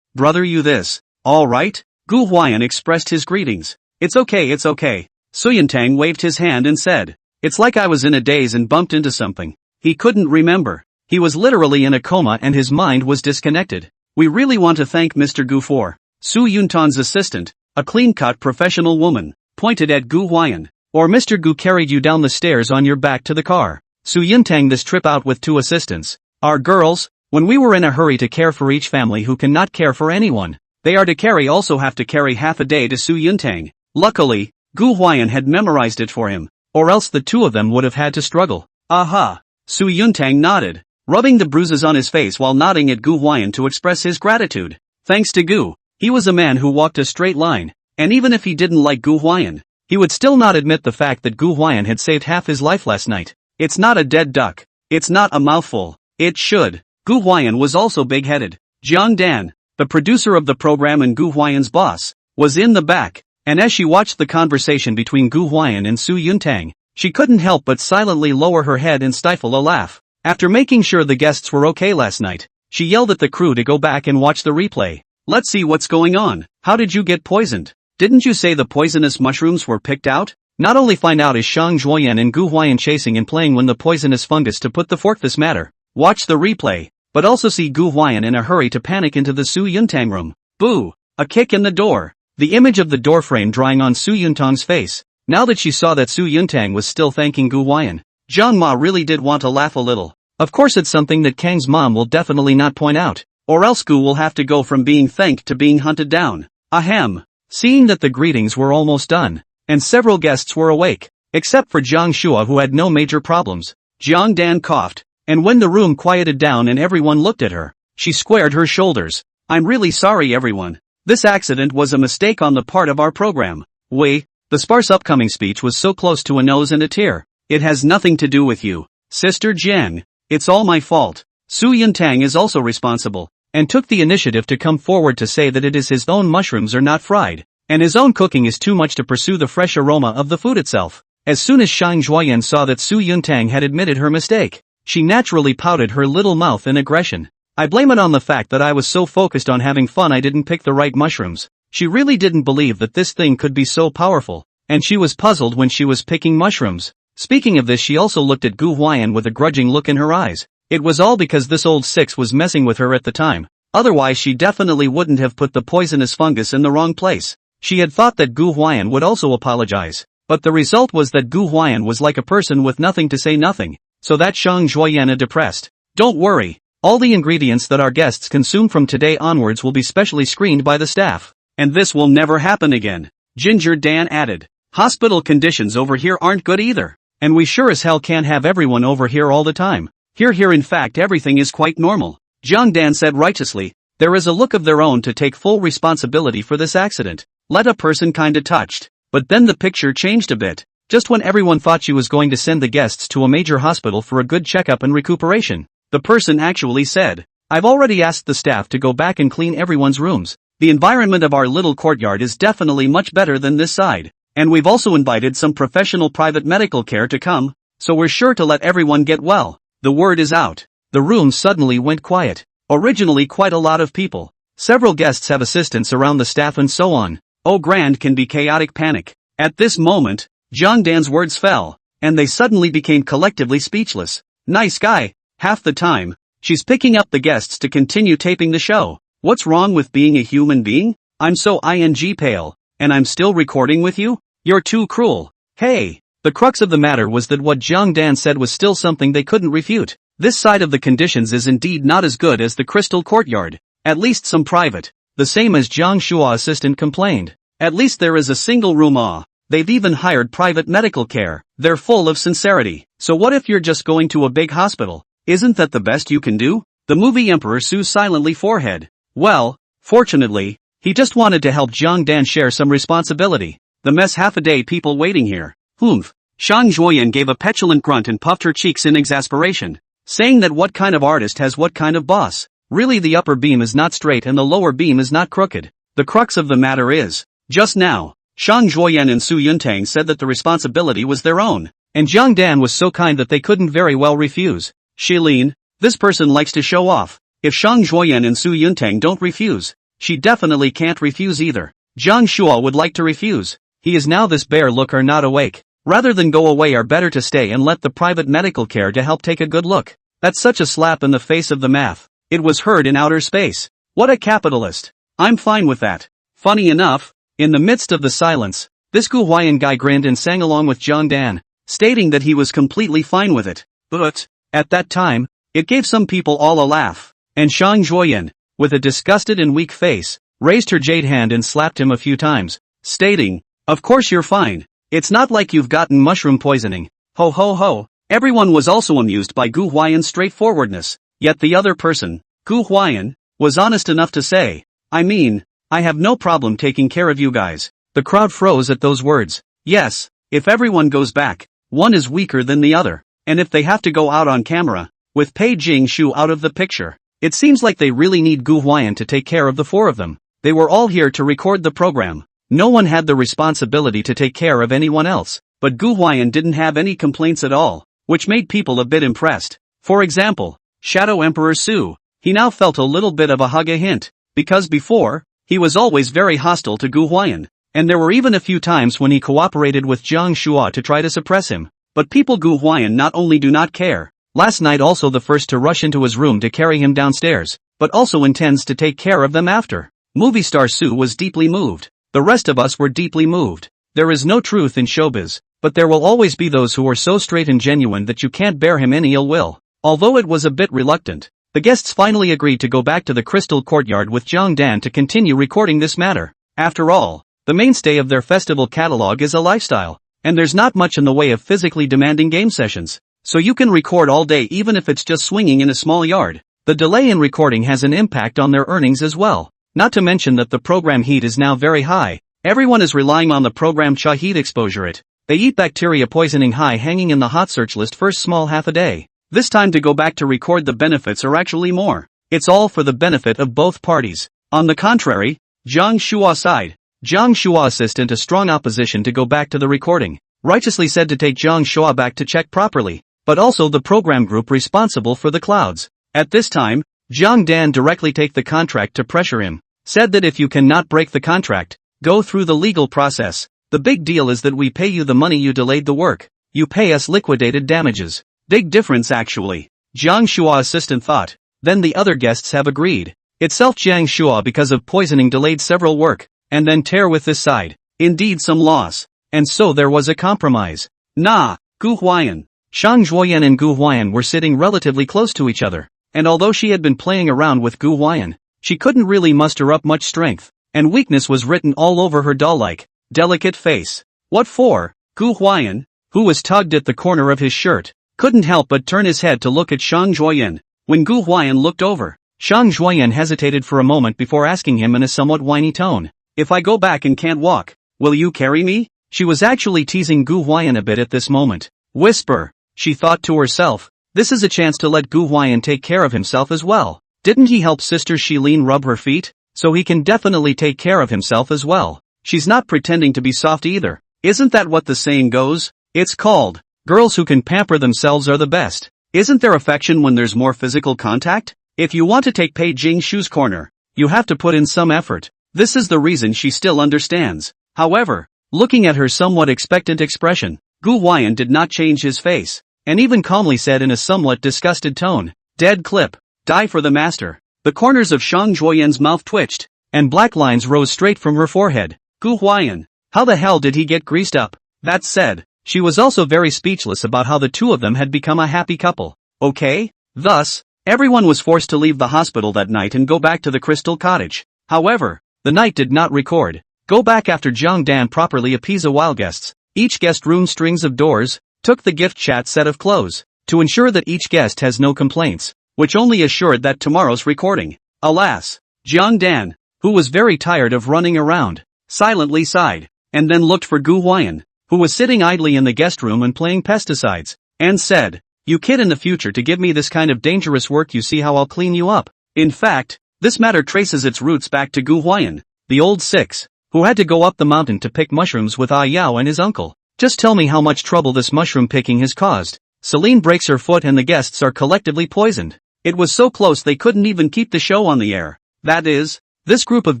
A: Brother, you this. Alright? Gu Huai'an expressed his greetings. It's okay. Su Yuntang waved his hand and said, "It's like I was in a daze and bumped into something." He couldn't remember. He was literally in a coma and his mind was disconnected. We really want to thank Mr. Gu for. Su Yuntang's assistant, a clean-cut professional woman, pointed at Gu Huai'an. Or Mr. Gu carried you down the stairs on your back to the car. Su Yuntang this trip out with 2 assistants. Our girls, when we were in a hurry to care for each family who cannot care for anyone, they are to carry also have to carry half a day to Su Yuntang. Luckily, Gu Huai'an had memorized it for him, or else the 2 of them would have had to struggle. Aha! Su Yuntang nodded, rubbing the bruises on his face while nodding at Gu Huai'an to express his gratitude. Thanks to Gu, he was a man who walked a straight line, and even if he didn't like Gu Huai'an, he would still not admit the fact that Gu Huai'an had saved half his life last night. It's not a dead duck. It's not a mouthful. It should. Gu Huai'an was also big-headed. Jiang Dan, the producer of the program and Gu Huai'an's boss, was in the back, and as she watched the conversation between Gu Huai'an and Su Yuntang, she couldn't help but silently lower her head and stifle a laugh. After making sure the guests were okay last night, she yelled at the crew to go back and watch the replay. Let's see what's going on. How did you get poisoned? Didn't you say the poisonous mushrooms were picked out? Not only find out is Shang Zhuoyan and Gu Huai'an chasing and playing when the poisonous fungus to put the fork this matter. Watch the replay, but also see Gu Huai'an in a hurry to panic into the Su Yuntang room. Boo! A kick in the door. The image of the door frame drying on Su Yuntang's face. Now that she saw that Su Yuntang was still thanking Gu Huai'an, Zhang Ma really did want to laugh a little. Of course it's something that Kang's mom will definitely not point out, or else Gu will have to go from being thanked to being hunted down. Ahem. Seeing that the greetings were almost done, and several guests were awake, except for Jiang Shua who had no major problems, Jiang Dan coughed, and when the room quieted down and everyone looked at her, she squared her shoulders. I'm really sorry everyone. This accident was a mistake on the part of our program. The sparse upcoming speech was so close to a nose and a tear. It has nothing to do with you, Sister Jiang. It's all my fault. Su Yuntang is also responsible, and took the initiative to come forward to say that it is his own mushrooms are not fried, and his own cooking is too much to pursue the fresh aroma of the food itself. As soon as Shang Zhuoyan saw that Su Yuntang had admitted her mistake, she naturally pouted her little mouth in aggression. I blame it on the fact that I was so focused on having fun I didn't pick the right mushrooms. She really didn't believe that this thing could be so powerful, and she was puzzled when she was picking mushrooms. Speaking of this, she also looked at Gu Huai'an with a grudging look in her eyes. It was all because this old six was messing with her at the time. Otherwise she definitely wouldn't have put the poisonous fungus in the wrong place. She had thought that Gu Huai'an would also apologize, but the result was that Gu Huai'an was like a person with nothing to say nothing, so that Shang Zhuoyan depressed. Don't worry, all the ingredients that our guests consume from today onwards will be specially screened by the staff, and this will never happen again. Ginger Dan added, hospital conditions over here aren't good either, and we sure as hell can't have everyone over here all the time. Here in fact everything is quite normal. Jiang Dan said righteously, there is a look of their own to take full responsibility for this accident. Let a person kinda touched. But then the picture changed a bit. Just when everyone thought she was going to send the guests to a major hospital for a good checkup and recuperation, the person actually said, I've already asked the staff to go back and clean everyone's rooms. The environment of our little courtyard is definitely much better than this side. And we've also invited some professional private medical care to come, so we're sure to let everyone get well. The word is out. The room suddenly went quiet. Originally quite a lot of people. Several guests have assistants around the staff and so on. Oh, grand can be chaotic panic. At this moment, Jiang Dan's words fell, and they suddenly became collectively speechless. Nice guy. Half the time, she's picking up the guests to continue taping the show. What's wrong with being a human being? I'm so pale, and I'm still recording with you? You're too cruel. Hey. The crux of the matter was that what Jiang Dan said was still something they couldn't refute. This side of the conditions is indeed not as good as the crystal courtyard. At least some private. The same as Jiang Shua assistant complained. At least there is a single room. they've even hired private medical care. They're full of sincerity. So what if you're just going to a big hospital? Isn't that the best you can do? The movie Emperor Su silently forehead. Well, fortunately, he just wanted to help Jiang Dan share some responsibility. The mess half a day people waiting here. Humph. Shang Zhuoyan gave a petulant grunt and puffed her cheeks in exasperation, saying that what kind of artist has what kind of boss? Really, the upper beam is not straight and the lower beam is not crooked. The crux of the matter is, just now, Shang Zhuoyan and Su Yuntang said that the responsibility was their own, and Jiang Dan was so kind that they couldn't very well refuse. Shilin, this person likes to show off. If Shang Zhuoyan and Su Yuntang don't refuse, she definitely can't refuse either. Jiang Shuo would like to refuse. He is now this bear look or not awake. Rather than go away or better to stay and let the private medical care to help take a good look. That's such a slap in the face of the math. It was heard in outer space. What a capitalist. I'm fine with that. Funny enough, in the midst of the silence, this Gu Huai'an guy grinned and sang along with Jiang Dan, stating that he was completely fine with it. But, at that time, it gave some people all a laugh. And Shang Zhuoyan, with a disgusted and weak face, raised her jade hand and slapped him a few times, stating, "Of course you're fine. It's not like you've gotten mushroom poisoning. Ho ho ho." Everyone was also amused by Gu Huai'an's straightforwardness, yet the other person, Gu Huai'an, was honest enough to say, "I mean, I have no problem taking care of you guys." The crowd froze at those words. Yes, if everyone goes back, one is weaker than the other, and if they have to go out on camera, with Pei Jingshu out of the picture, it seems like they really need Gu Huai'an to take care of the four of them. They were all here to record the program. No one had the responsibility to take care of anyone else, but Gu Huai'an didn't have any complaints at all, which made people a bit impressed. For example, Shadow Emperor Su, he now felt a little bit of a hint, because before, he was always very hostile to Gu Huai'an, and there were even a few times when he cooperated with Jiang Shuo to try to suppress him. But people Gu Huai'an not only do not care, last night also the first to rush into his room to carry him downstairs, but also intends to take care of them after. Movie star Su was deeply moved. The rest of us were deeply moved. There is no truth in showbiz, but there will always be those who are so straight and genuine that you can't bear him any ill will. Although it was a bit reluctant, the guests finally agreed to go back to the Crystal Courtyard with Jiang Dan to continue recording this matter. After all, the mainstay of their festival catalog is a lifestyle, and there's not much in the way of physically demanding game sessions. So you can record all day even if it's just swinging in a small yard. The delay in recording has an impact on their earnings as well. Not to mention that the program heat is now very high. Everyone is relying on the program cha heat exposure. They eat bacteria poisoning high hanging in the hot search list first small half a day. This time to go back to record the benefits are actually more. It's all for the benefit of both parties. On the contrary, Jiang Shuo side. Jiang Shuo assistant a strong opposition to go back to the recording. Righteously said to take Jiang Shuo back to check properly. But also the program group responsible for the clouds. At this time, Jiang Dan directly take the contract to pressure him. Said that if you cannot break the contract, go through the legal process. The big deal is that we pay you the money you delayed the work. You pay us liquidated damages. Big difference actually. Jiang Shuo assistant thought. Then the other guests have agreed. Itself Jiang Shuo because of poisoning delayed several work, and then tear with this side. Indeed some loss. And so there was a compromise. Nah, Gu Huai'an. Shang Zhuoyan and Gu Huai'an were sitting relatively close to each other. And although she had been playing around with Gu Huai'an, she couldn't really muster up much strength, and weakness was written all over her doll-like, delicate face. What for? Gu Huai'an, who was tugged at the corner of his shirt, couldn't help but turn his head to look at Shang Zhuoyan. When Gu Huai'an looked over, Shang Zhuoyan hesitated for a moment before asking him in a somewhat whiny tone, "If I go back and can't walk, will you carry me?" She was actually teasing Gu Huai'an a bit at this moment. Whisper, she thought to herself. This is a chance to let Gu Huai'an take care of himself as well. Didn't he help Sister Shilin rub her feet? So he can definitely take care of himself as well. She's not pretending to be soft either. Isn't that what the saying goes? It's called, girls who can pamper themselves are the best. Isn't there affection when there's more physical contact? If you want to take Pei Jingshu's corner, you have to put in some effort. This is the reason she still understands. However, looking at her somewhat expectant expression, Gu Huai'an did not change his face, and even calmly said in a somewhat disgusted tone, "Dead clip. Die for the master." The corners of Shang Zhuoyan's mouth twitched, and black lines rose straight from her forehead. Gu Huai'an, how the hell did he get greased up? That said, she was also very speechless about how the two of them had become a happy couple. Okay? Thus, everyone was forced to leave the hospital that night and go back to the Crystal Cottage. However, the night did not record. Go back after Jiang Dan properly appease a while guests. Each guest room strings of doors, took the gift chat set of clothes, to ensure that each guest has no complaints, which only assured that tomorrow's recording. Alas, Jiang Dan, who was very tired of running around, silently sighed, and then looked for Gu Huai'an, who was sitting idly in the guest room and playing pesticides, and said, "You kid in the future to give me this kind of dangerous work, you see how I'll clean you up." In fact, this matter traces its roots back to Gu Huai'an, the old six, who had to go up the mountain to pick mushrooms with Ah Yao and his uncle. Just tell me how much trouble this mushroom picking has caused. Celine breaks her foot and the guests are collectively poisoned. It was so close they couldn't even keep the show on the air. That is, this group of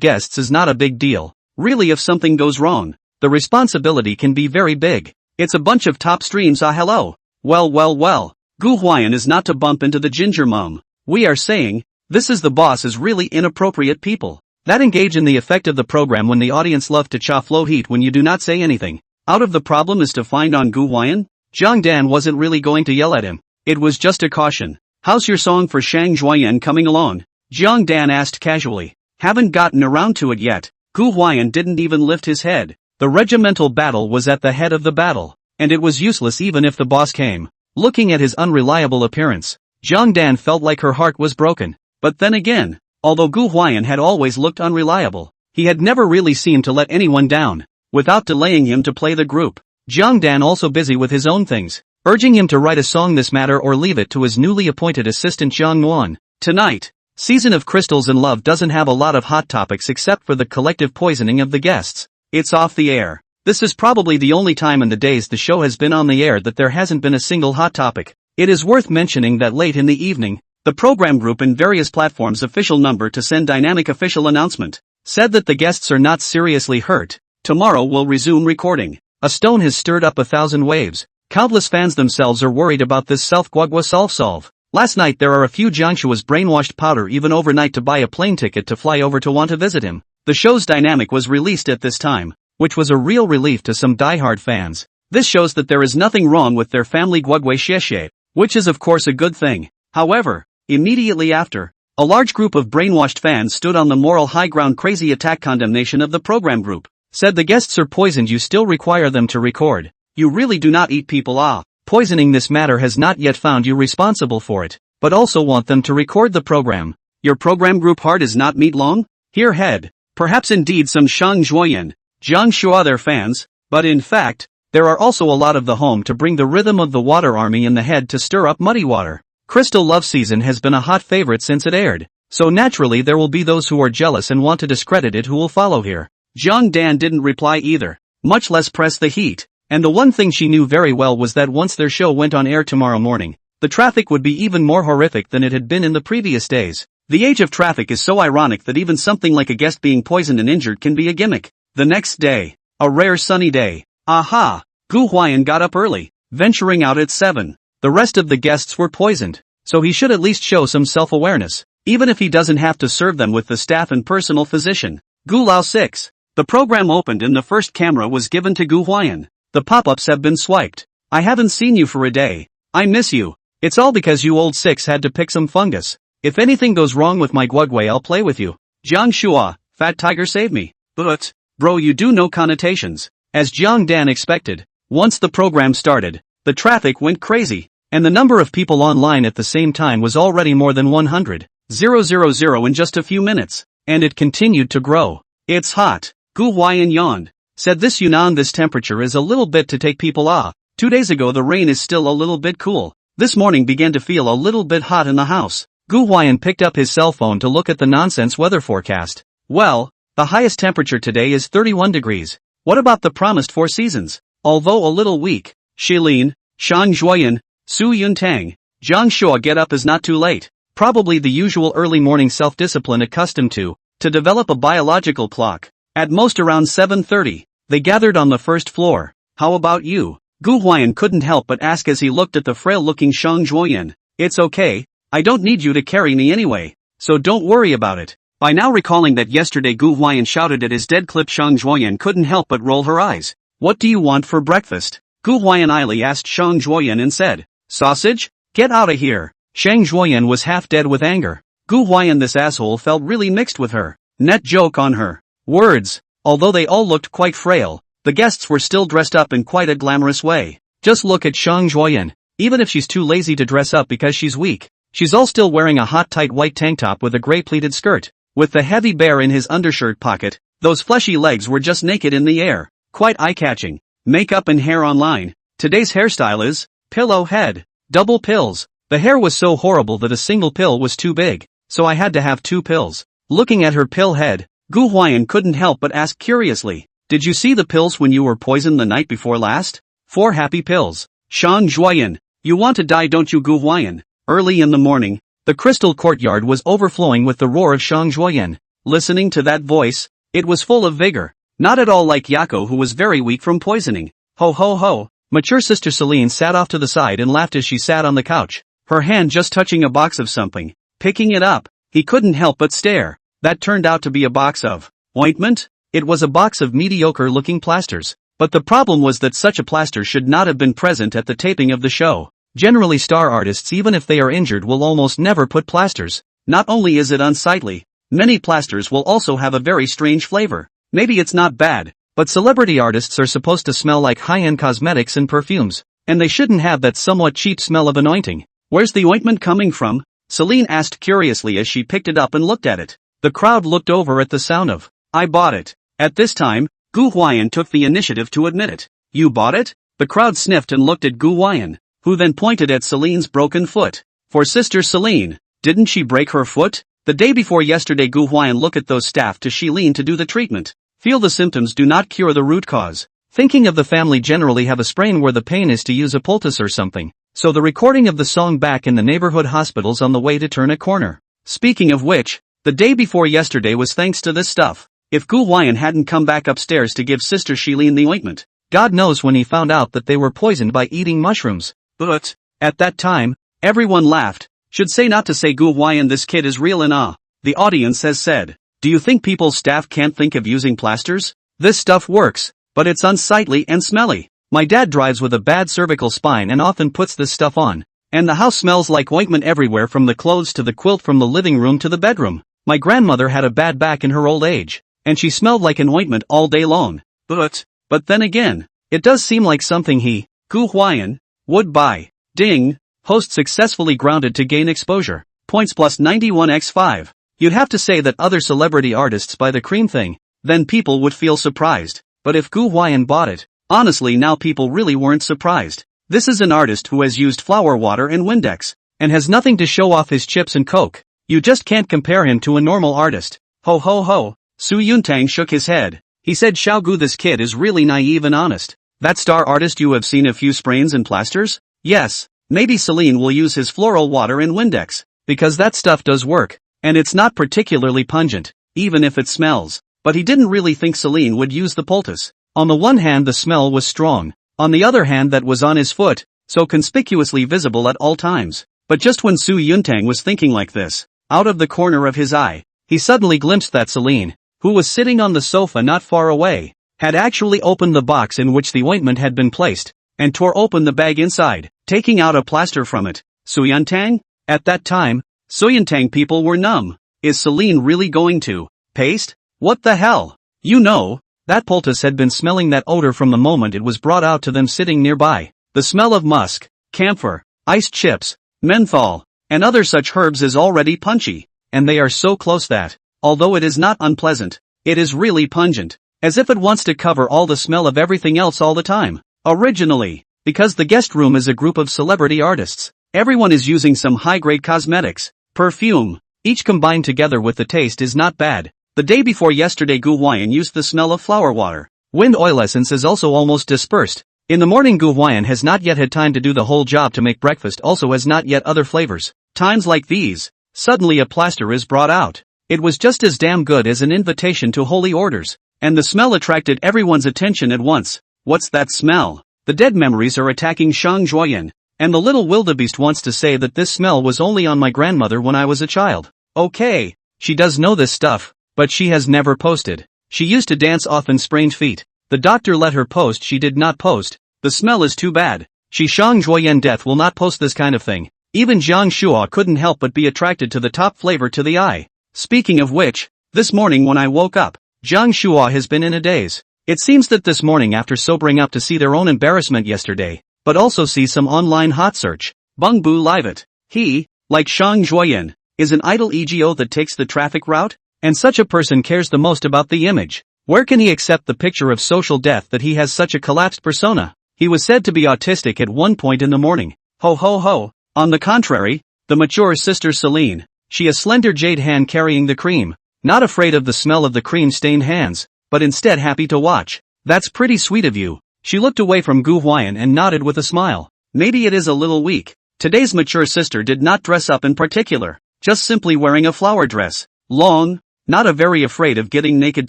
A: guests is not a big deal. Really, if something goes wrong, the responsibility can be very big. It's a bunch of top streams. Ah hello. Well. Gu Huai'an is not to bump into the ginger mom. We are saying, this is the boss is really inappropriate people that engage in the effect of the program when the audience love to cha flow heat when you do not say anything. Out of the problem is to find on Gu Huai'an. Jiang Dan wasn't really going to yell at him. It was just a caution. How's your song for Shang Zhuoyan coming along? Jiang Dan asked casually. Haven't gotten around to it yet. Gu Huai'an didn't even lift his head. The regimental battle was at the head of the battle, and it was useless even if the boss came. Looking at his unreliable appearance, Jiang Dan felt like her heart was broken. But then again, although Gu Huai'an had always looked unreliable, he had never really seemed to let anyone down. Without delaying him to play the group, Jiang Dan also busy with his own things, urging him to write a song this matter or leave it to his newly appointed assistant Jiang Nuan. Tonight, Season of Crystals and Love doesn't have a lot of hot topics except for the collective poisoning of the guests. It's off the air. This is probably the only time in the days the show has been on the air that there hasn't been a single hot topic. It is worth mentioning that late in the evening, the program group in various platforms' official number to send dynamic official announcement said that the guests are not seriously hurt. Tomorrow will resume recording. A stone has stirred up 1,000 waves. Countless fans themselves are worried about this self-guagua solve. Last night there are a few Jiangshua's brainwashed powder even overnight to buy a plane ticket to fly over to want to visit him. The show's dynamic was released at this time, which was a real relief to some diehard fans. This shows that there is nothing wrong with their family guagui xie, which is of course a good thing. However, immediately after, a large group of brainwashed fans stood on the moral high ground. Crazy attack condemnation of the program group. Said the guests are poisoned, you still require them to record. You really do not eat people. Poisoning this matter has not yet found you responsible for it, but also want them to record the program. Your program group heart is not meat long? Here head. Perhaps indeed some Shang Zhuoyan, Jiangshu are their fans, but in fact, there are also a lot of the home to bring the rhythm of the water army in the head to stir up muddy water. Crystal Love Season has been a hot favorite since it aired, so naturally there will be those who are jealous and want to discredit it who will follow here. Jiang Dan didn't reply either, much less press the heat, and the one thing she knew very well was that once their show went on air tomorrow morning, the traffic would be even more horrific than it had been in the previous days. The age of traffic is so ironic that even something like a guest being poisoned and injured can be a gimmick. The next day, a rare sunny day. Aha! Gu Huai'an got up early, venturing out at 7. The rest of the guests were poisoned, so he should at least show some self-awareness, even if he doesn't have to serve them with the staff and personal physician. Gu Lao 6. The program opened and the first camera was given to Gu Huai'an. The pop-ups have been swiped. I haven't seen you for a day. I miss you. It's all because you old six had to pick some fungus. If anything goes wrong with my guagui, I'll play with you. Jiang Shua, fat tiger save me. But, bro, you do know connotations. As Jiang Dan expected, once the program started, the traffic went crazy, and the number of people online at the same time was already more than 100,000 in just a few minutes, and it continued to grow. It's hot. Gu Huai'an yawned. Said this Yunnan, this temperature is a little bit to take people 2 days ago the rain is still a little bit cool. This morning began to feel a little bit hot in the house. Gu Huai'an picked up his cell phone to look at the nonsense weather forecast. Well, the highest temperature today is 31 degrees. What about the promised 4 seasons? Although a little weak, Shilin, Shang Zhuoyan, Su Yuntang, Jiang Shua get up is not too late. Probably the usual early morning self-discipline accustomed to develop a biological clock. At most around 7:30, they gathered on the first floor. How about you? Gu Huai'an couldn't help but ask as he looked at the frail-looking Shang Zhuoyan. It's okay, I don't need you to carry me anyway, so don't worry about it. By now recalling that yesterday Gu Huai'an shouted at his dead clip, Shang Zhuoyan couldn't help but roll her eyes. What do you want for breakfast? Gu Huai'an idly asked Shang Zhuoyan and said, sausage? Get out of here. Shang Zhuoyan was half dead with anger. Gu Huai'an, this asshole, felt really mixed with her. Net joke on her. Words. Although they all looked quite frail, the guests were still dressed up in quite a glamorous way. Just look at Shang Zhuoyan. Even if she's too lazy to dress up because she's weak, she's all still wearing a hot tight white tank top with a grey pleated skirt. With the heavy bear in his undershirt pocket, those fleshy legs were just naked in the air. Quite eye-catching. Makeup and hair online. Today's hairstyle is pillow head. Double pills. The hair was so horrible that a single pill was too big, so I had to have 2 pills. Looking at her pill head, Gu Huai'an couldn't help but ask curiously, "Did you see the pills when you were poisoned the night before last?" 4 happy pills. Shang Zhuoyan. You want to die, don't you, Gu Huai'an? Early in the morning, the crystal courtyard was overflowing with the roar of Shang Zhuoyan. Listening to that voice, it was full of vigor. Not at all like Yako, who was very weak from poisoning. Ho ho ho. Mature sister Celine sat off to the side and laughed as she sat on the couch, her hand just touching a box of something. Picking it up, he couldn't help but stare. That turned out to be a box of ointment? It was a box of mediocre-looking plasters. But the problem was that such a plaster should not have been present at the taping of the show. Generally, star artists, even if they are injured, will almost never put plasters. Not only is it unsightly, many plasters will also have a very strange flavor. Maybe it's not bad, but celebrity artists are supposed to smell like high-end cosmetics and perfumes, and they shouldn't have that somewhat cheap smell of anointing. Where's the ointment coming from? Celine asked curiously as she picked it up and looked at it. The crowd looked over at the sound of, "I bought it." At this time, Gu Huai'an took the initiative to admit it. "You bought it?" The crowd sniffed and looked at Gu Huai'an, who then pointed at Celine's broken foot. "For Sister Celine, didn't she break her foot?" The day before yesterday, Gu Huai'an looked at those staff to Shilin to do the treatment. Feel the symptoms do not cure the root cause. Thinking of the family generally have a sprain where the pain is to use a poultice or something. So the recording of the song back in the neighborhood hospitals on the way to turn a corner. Speaking of which, the day before yesterday was thanks to this stuff. If Gu Huai'an hadn't come back upstairs to give Sister Shilin the ointment, God knows when he found out that they were poisoned by eating mushrooms. But, at that time, everyone laughed. Should say not to say, Gu Huai'an, this kid is real in awe. The audience has said, "Do you think people's staff can't think of using plasters? This stuff works, but it's unsightly and smelly. My dad drives with a bad cervical spine and often puts this stuff on. And the house smells like ointment everywhere, from the clothes to the quilt, from the living room to the bedroom. My grandmother had a bad back in her old age, and she smelled like an ointment all day long. But then again, it does seem like something he, Gu Huai'an, would buy." Ding. Host successfully grounded to gain exposure. Points plus 91x5. You'd have to say that other celebrity artists buy the cream thing, then people would feel surprised. But if Gu Huai'an bought it, honestly now people really weren't surprised. This is an artist who has used flower water and Windex, and has nothing to show off his chips and coke. You just can't compare him to a normal artist. Ho ho ho. Su Yuntang shook his head. He said, "Xiaogu, this kid is really naive and honest. That star artist you have seen a few sprains and plasters? Yes, maybe Celine will use his floral water and Windex, because that stuff does work, and it's not particularly pungent, even if it smells." But he didn't really think Celine would use the poultice. On the one hand the smell was strong, on the other hand that was on his foot, so conspicuously visible at all times. But just when Su Yuntang was thinking like this, out of the corner of his eye, he suddenly glimpsed that Celine, who was sitting on the sofa not far away, had actually opened the box in which the ointment had been placed, and tore open the bag inside, taking out a plaster from it. Su Yuntang? At that time, Su Yuntang people were numb. Is Celine really going to paste? What the hell? You know, that poultice had been smelling that odor from the moment it was brought out to them sitting nearby. The smell of musk, camphor, iced chips, menthol, and other such herbs is already punchy, and they are so close that, although it is not unpleasant, it is really pungent, as if it wants to cover all the smell of everything else all the time. Originally, because the guest room is a group of celebrity artists, everyone is using some high-grade cosmetics, perfume, each combined together with the taste is not bad. The day before yesterday Gu Huai'an used the smell of flower water. Wind oil essence is also almost dispersed. In the morning Gu Huai'an has not yet had time to do the whole job to make breakfast, also has not yet other flavors. Times like these, suddenly a plaster is brought out. It was just as damn good as an invitation to holy orders, and the smell attracted everyone's attention at once. What's that smell? The dead memories are attacking Shang Zhuoyan, and the little wildebeest wants to say that this smell was only on my grandmother when I was a child. Okay, she does know this stuff, but she has never posted. She used to dance often sprained feet. The doctor let her post, she did not post. The smell is too bad. She Shang Zhuoyan death will not post this kind of thing. Even Jiang Shua couldn't help but be attracted to the top flavor to the eye. Speaking of which, this morning when I woke up, Jiang Shua has been in a daze. It seems that this morning after sobering up to see their own embarrassment yesterday, but also see some online hot search, Bung Bu live it. He, like Shang Huai'an, is an idle ego that takes the traffic route, and such a person cares the most about the image. Where can he accept the picture of social death that he has such a collapsed persona? He was said to be autistic at one point in the morning. Ho ho ho. On the contrary, the mature sister Celine, she a slender jade hand carrying the cream, not afraid of the smell of the cream-stained hands, but instead happy to watch. That's pretty sweet of you. She looked away from Gu Huai'an and nodded with a smile. Maybe it is a little weak. Today's mature sister did not dress up in particular, just simply wearing a flower dress. Long, not a very afraid of getting naked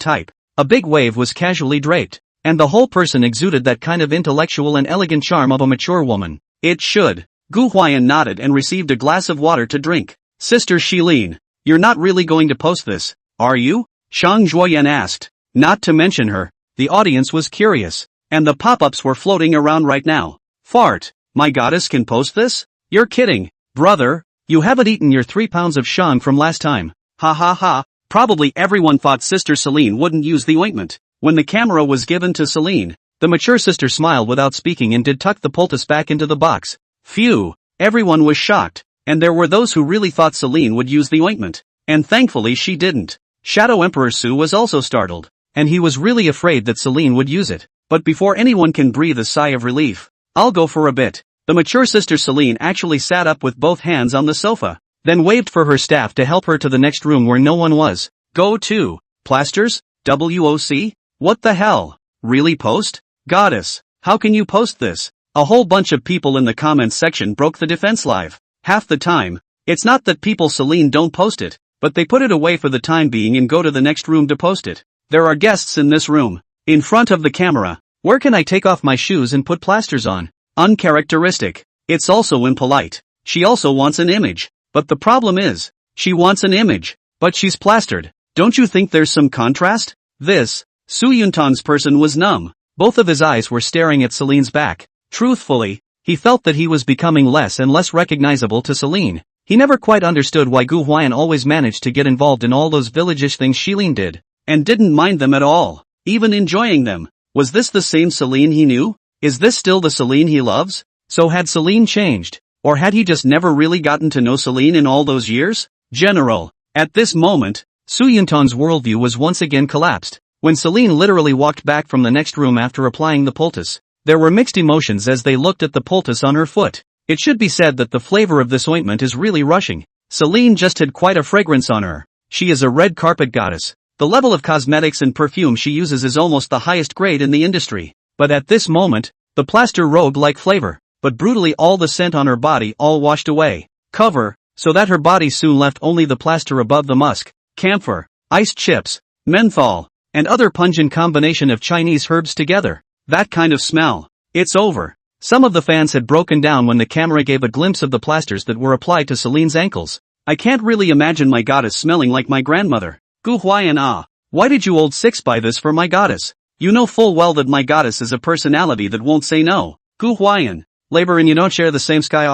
A: type. A big wave was casually draped, and the whole person exuded that kind of intellectual and elegant charm of a mature woman. It should. Gu Huai'an nodded and received a glass of water to drink. Sister Shilin, you're not really going to post this, are you? Shang Huai'an asked. Not to mention her. The audience was curious, and the pop-ups were floating around right now. Fart. My goddess can post this? You're kidding, brother. You haven't eaten your 3 pounds of shang from last time. Ha ha ha. Probably everyone thought Sister Celine wouldn't use the ointment. When the camera was given to Celine, the mature sister smiled without speaking and did tuck the poultice back into the box. Phew, everyone was shocked, and there were those who really thought Celine would use the ointment. And thankfully she didn't. Shadow Emperor Su was also startled, and he was really afraid that Celine would use it. But before anyone can breathe a sigh of relief, I'll go for a bit. The mature sister Celine actually sat up with both hands on the sofa, then waved for her staff to help her to the next room where no one was. Go to. Plasters? WOC? What the hell? Really post? Goddess, how can you post this? A whole bunch of people in the comments section broke the defense live. Half the time, it's not that people Celine don't post it, but they put it away for the time being and go to the next room to post it. There are guests in this room. In front of the camera. Where can I take off my shoes and put plasters on? Uncharacteristic. It's also impolite. She also wants an image. But the problem is, she wants an image, but she's plastered. Don't you think there's some contrast? This, Su Yuntan's person was numb. Both of his eyes were staring at Celine's back. Truthfully, he felt that he was becoming less and less recognizable to Celine. He never quite understood why Gu Huai'an always managed to get involved in all those village-ish things Celine did, and didn't mind them at all, even enjoying them. Was this the same Celine he knew? Is this still the Celine he loves? So had Celine changed? Or had he just never really gotten to know Celine in all those years? General. At this moment, Su Yuntan's worldview was once again collapsed. When Celine literally walked back from the next room after applying the poultice, there were mixed emotions as they looked at the poultice on her foot. It should be said that the flavor of this ointment is really rushing. Celine just had quite a fragrance on her. She is a red carpet goddess. The level of cosmetics and perfume she uses is almost the highest grade in the industry. But at this moment, the plaster rogue-like flavor, but brutally all the scent on her body all washed away. Cover, so that her body soon left only the plaster above the musk, camphor, iced chips, menthol, and other pungent combination of Chinese herbs together. That kind of smell. It's over. Some of the fans had broken down when the camera gave a glimpse of the plasters that were applied to Celine's ankles. I can't really imagine my goddess smelling like my grandmother. Gu Huai'an, ah. Why did you old six buy this for my goddess? You know full well that my goddess is a personality that won't say no. Gu Huai'an. Labor and you don't share the same sky.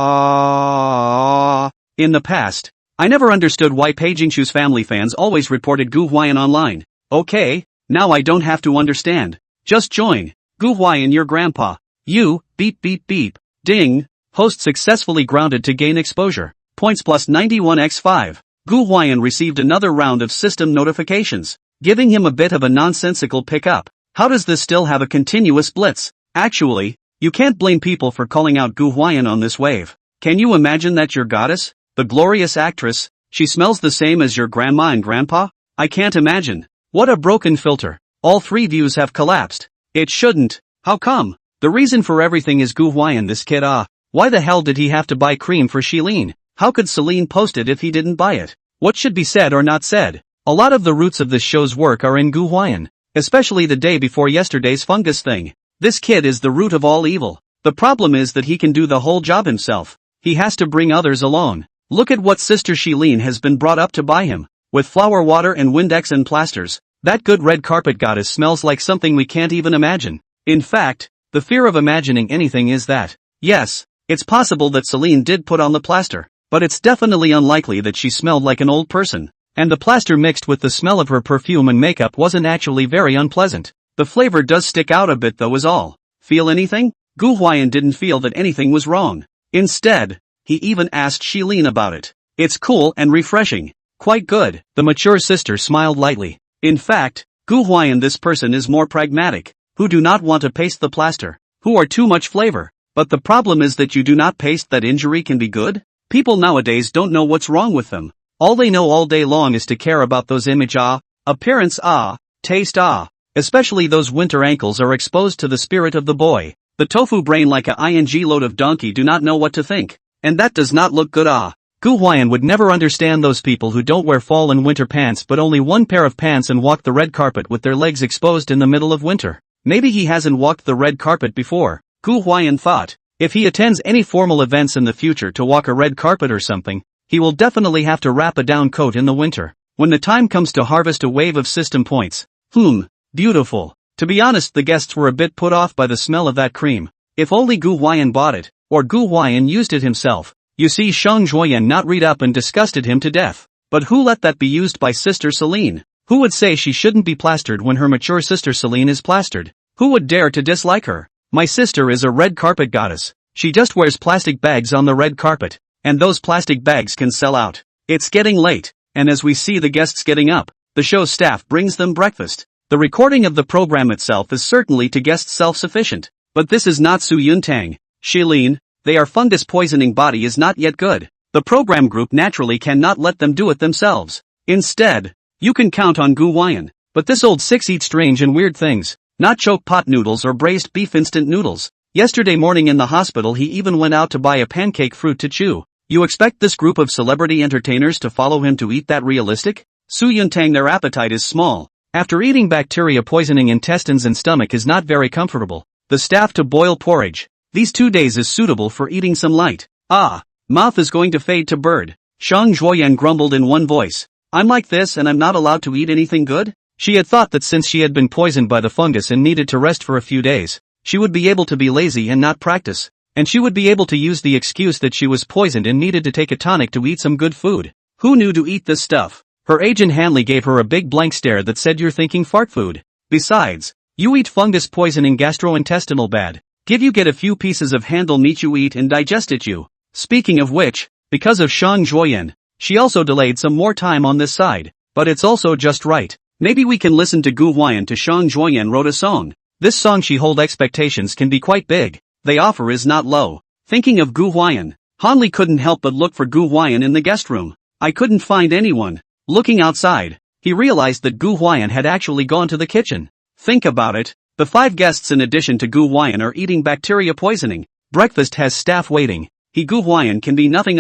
A: In the past, I never understood why Pei Jingshu's family fans always reported Gu Huai'an online. Okay, now I don't have to understand. Just join. Gu Huai'an, your grandpa. You, beep beep beep. Ding. Host successfully grounded to gain exposure. Points plus 91x5. Gu Huai'an received another round of system notifications, giving him a bit of a nonsensical pickup. How does this still have a continuous blitz? Actually, you can't blame people for calling out Gu Huai'an on this wave. Can you imagine that your goddess, the glorious actress, she smells the same as your grandma and grandpa? I can't imagine. What a broken filter. All 3 views have collapsed. It shouldn't. How come? The reason for everything is Gu Huai'an, this kid. Why the hell did he have to buy cream for Shilin? How could Celine post it if he didn't buy it? What should be said or not said? A lot of the roots of this show's work are in Gu Huai'an, especially the day before yesterday's fungus thing. This kid is the root of all evil. The problem is that he can do the whole job himself. He has to bring others along. Look at what Sister Shilin has been brought up to buy him. With flower water and Windex and plasters, that good red carpet goddess smells like something we can't even imagine. In fact, the fear of imagining anything is that, yes, it's possible that Celine did put on the plaster, but it's definitely unlikely that she smelled like an old person. And the plaster mixed with the smell of her perfume and makeup wasn't actually very unpleasant. The flavor does stick out a bit though is all. Feel anything? Gu Huai'an didn't feel that anything was wrong. Instead, he even asked Shilin about it. It's cool and refreshing. Quite good. The mature sister smiled lightly. In fact, Gu Huai'an, this person is more pragmatic, who do not want to paste the plaster, who are too much flavor. But the problem is that you do not paste that injury can be good? People nowadays don't know what's wrong with them. All they know all day long is to care about those image appearance taste Especially those winter ankles are exposed to the spirit of the boy. The tofu brain like a ing load of donkey do not know what to think. And that does not look good Gu Huai'an would never understand those people who don't wear fall and winter pants but only one pair of pants and walk the red carpet with their legs exposed in the middle of winter. Maybe he hasn't walked the red carpet before, Gu Huai'an thought. If he attends any formal events in the future to walk a red carpet or something, he will definitely have to wrap a down coat in the winter. When the time comes to harvest a wave of system points. Beautiful. To be honest, the guests were a bit put off by the smell of that cream. If only Gu Huai'an bought it, or Gu Huai'an used it himself. You see, Shang Zhuoyan not read up and disgusted him to death. But who let that be used by Sister Celine? Who would say she shouldn't be plastered when her mature sister Celine is plastered? Who would dare to dislike her? My sister is a red carpet goddess. She just wears plastic bags on the red carpet. And those plastic bags can sell out. It's getting late, and as we see the guests getting up, the show's staff brings them breakfast. The recording of the program itself is certainly to guests self-sufficient. But this is not Su Yuntang. Shilin, their fungus poisoning body is not yet good. The program group naturally cannot let them do it themselves. Instead, you can count on Gu Huai'an. But this old six eats strange and weird things. Not choke pot noodles or braised beef instant noodles. Yesterday morning in the hospital he even went out to buy a pancake fruit to chew. You expect this group of celebrity entertainers to follow him to eat that realistic? Su Yuntang, their appetite is small. After eating bacteria poisoning intestines and stomach is not very comfortable. The staff to boil porridge. These 2 days is suitable for eating some light. Mouth is going to fade to bird. Shang Zhuoyan grumbled in one voice. I'm like this and I'm not allowed to eat anything good? She had thought that since she had been poisoned by the fungus and needed to rest for a few days, she would be able to be lazy and not practice. And she would be able to use the excuse that she was poisoned and needed to take a tonic to eat some good food. Who knew to eat this stuff? Her agent Hanley gave her a big blank stare that said you're thinking fart food. Besides, you eat fungus poisoning gastrointestinal bad. Give you get a few pieces of handle meat you eat and digest it you. Speaking of which, because of Shang Zhuoyan, she also delayed some more time on this side. But it's also just right. Maybe we can listen to Gu Huai'an to Shang Zhuoyan wrote a song. This song she hold expectations can be quite big. The offer is not low. Thinking of Gu Huai'an, Hanley couldn't help but look for Gu Huai'an in the guest room. I couldn't find anyone. Looking outside, he realized that Gu Huai'an had actually gone to the kitchen. Think about it. The 5 guests in addition to Gu Huai'an are eating bacteria poisoning. Breakfast has staff waiting. Gu Huai'an can be nothing.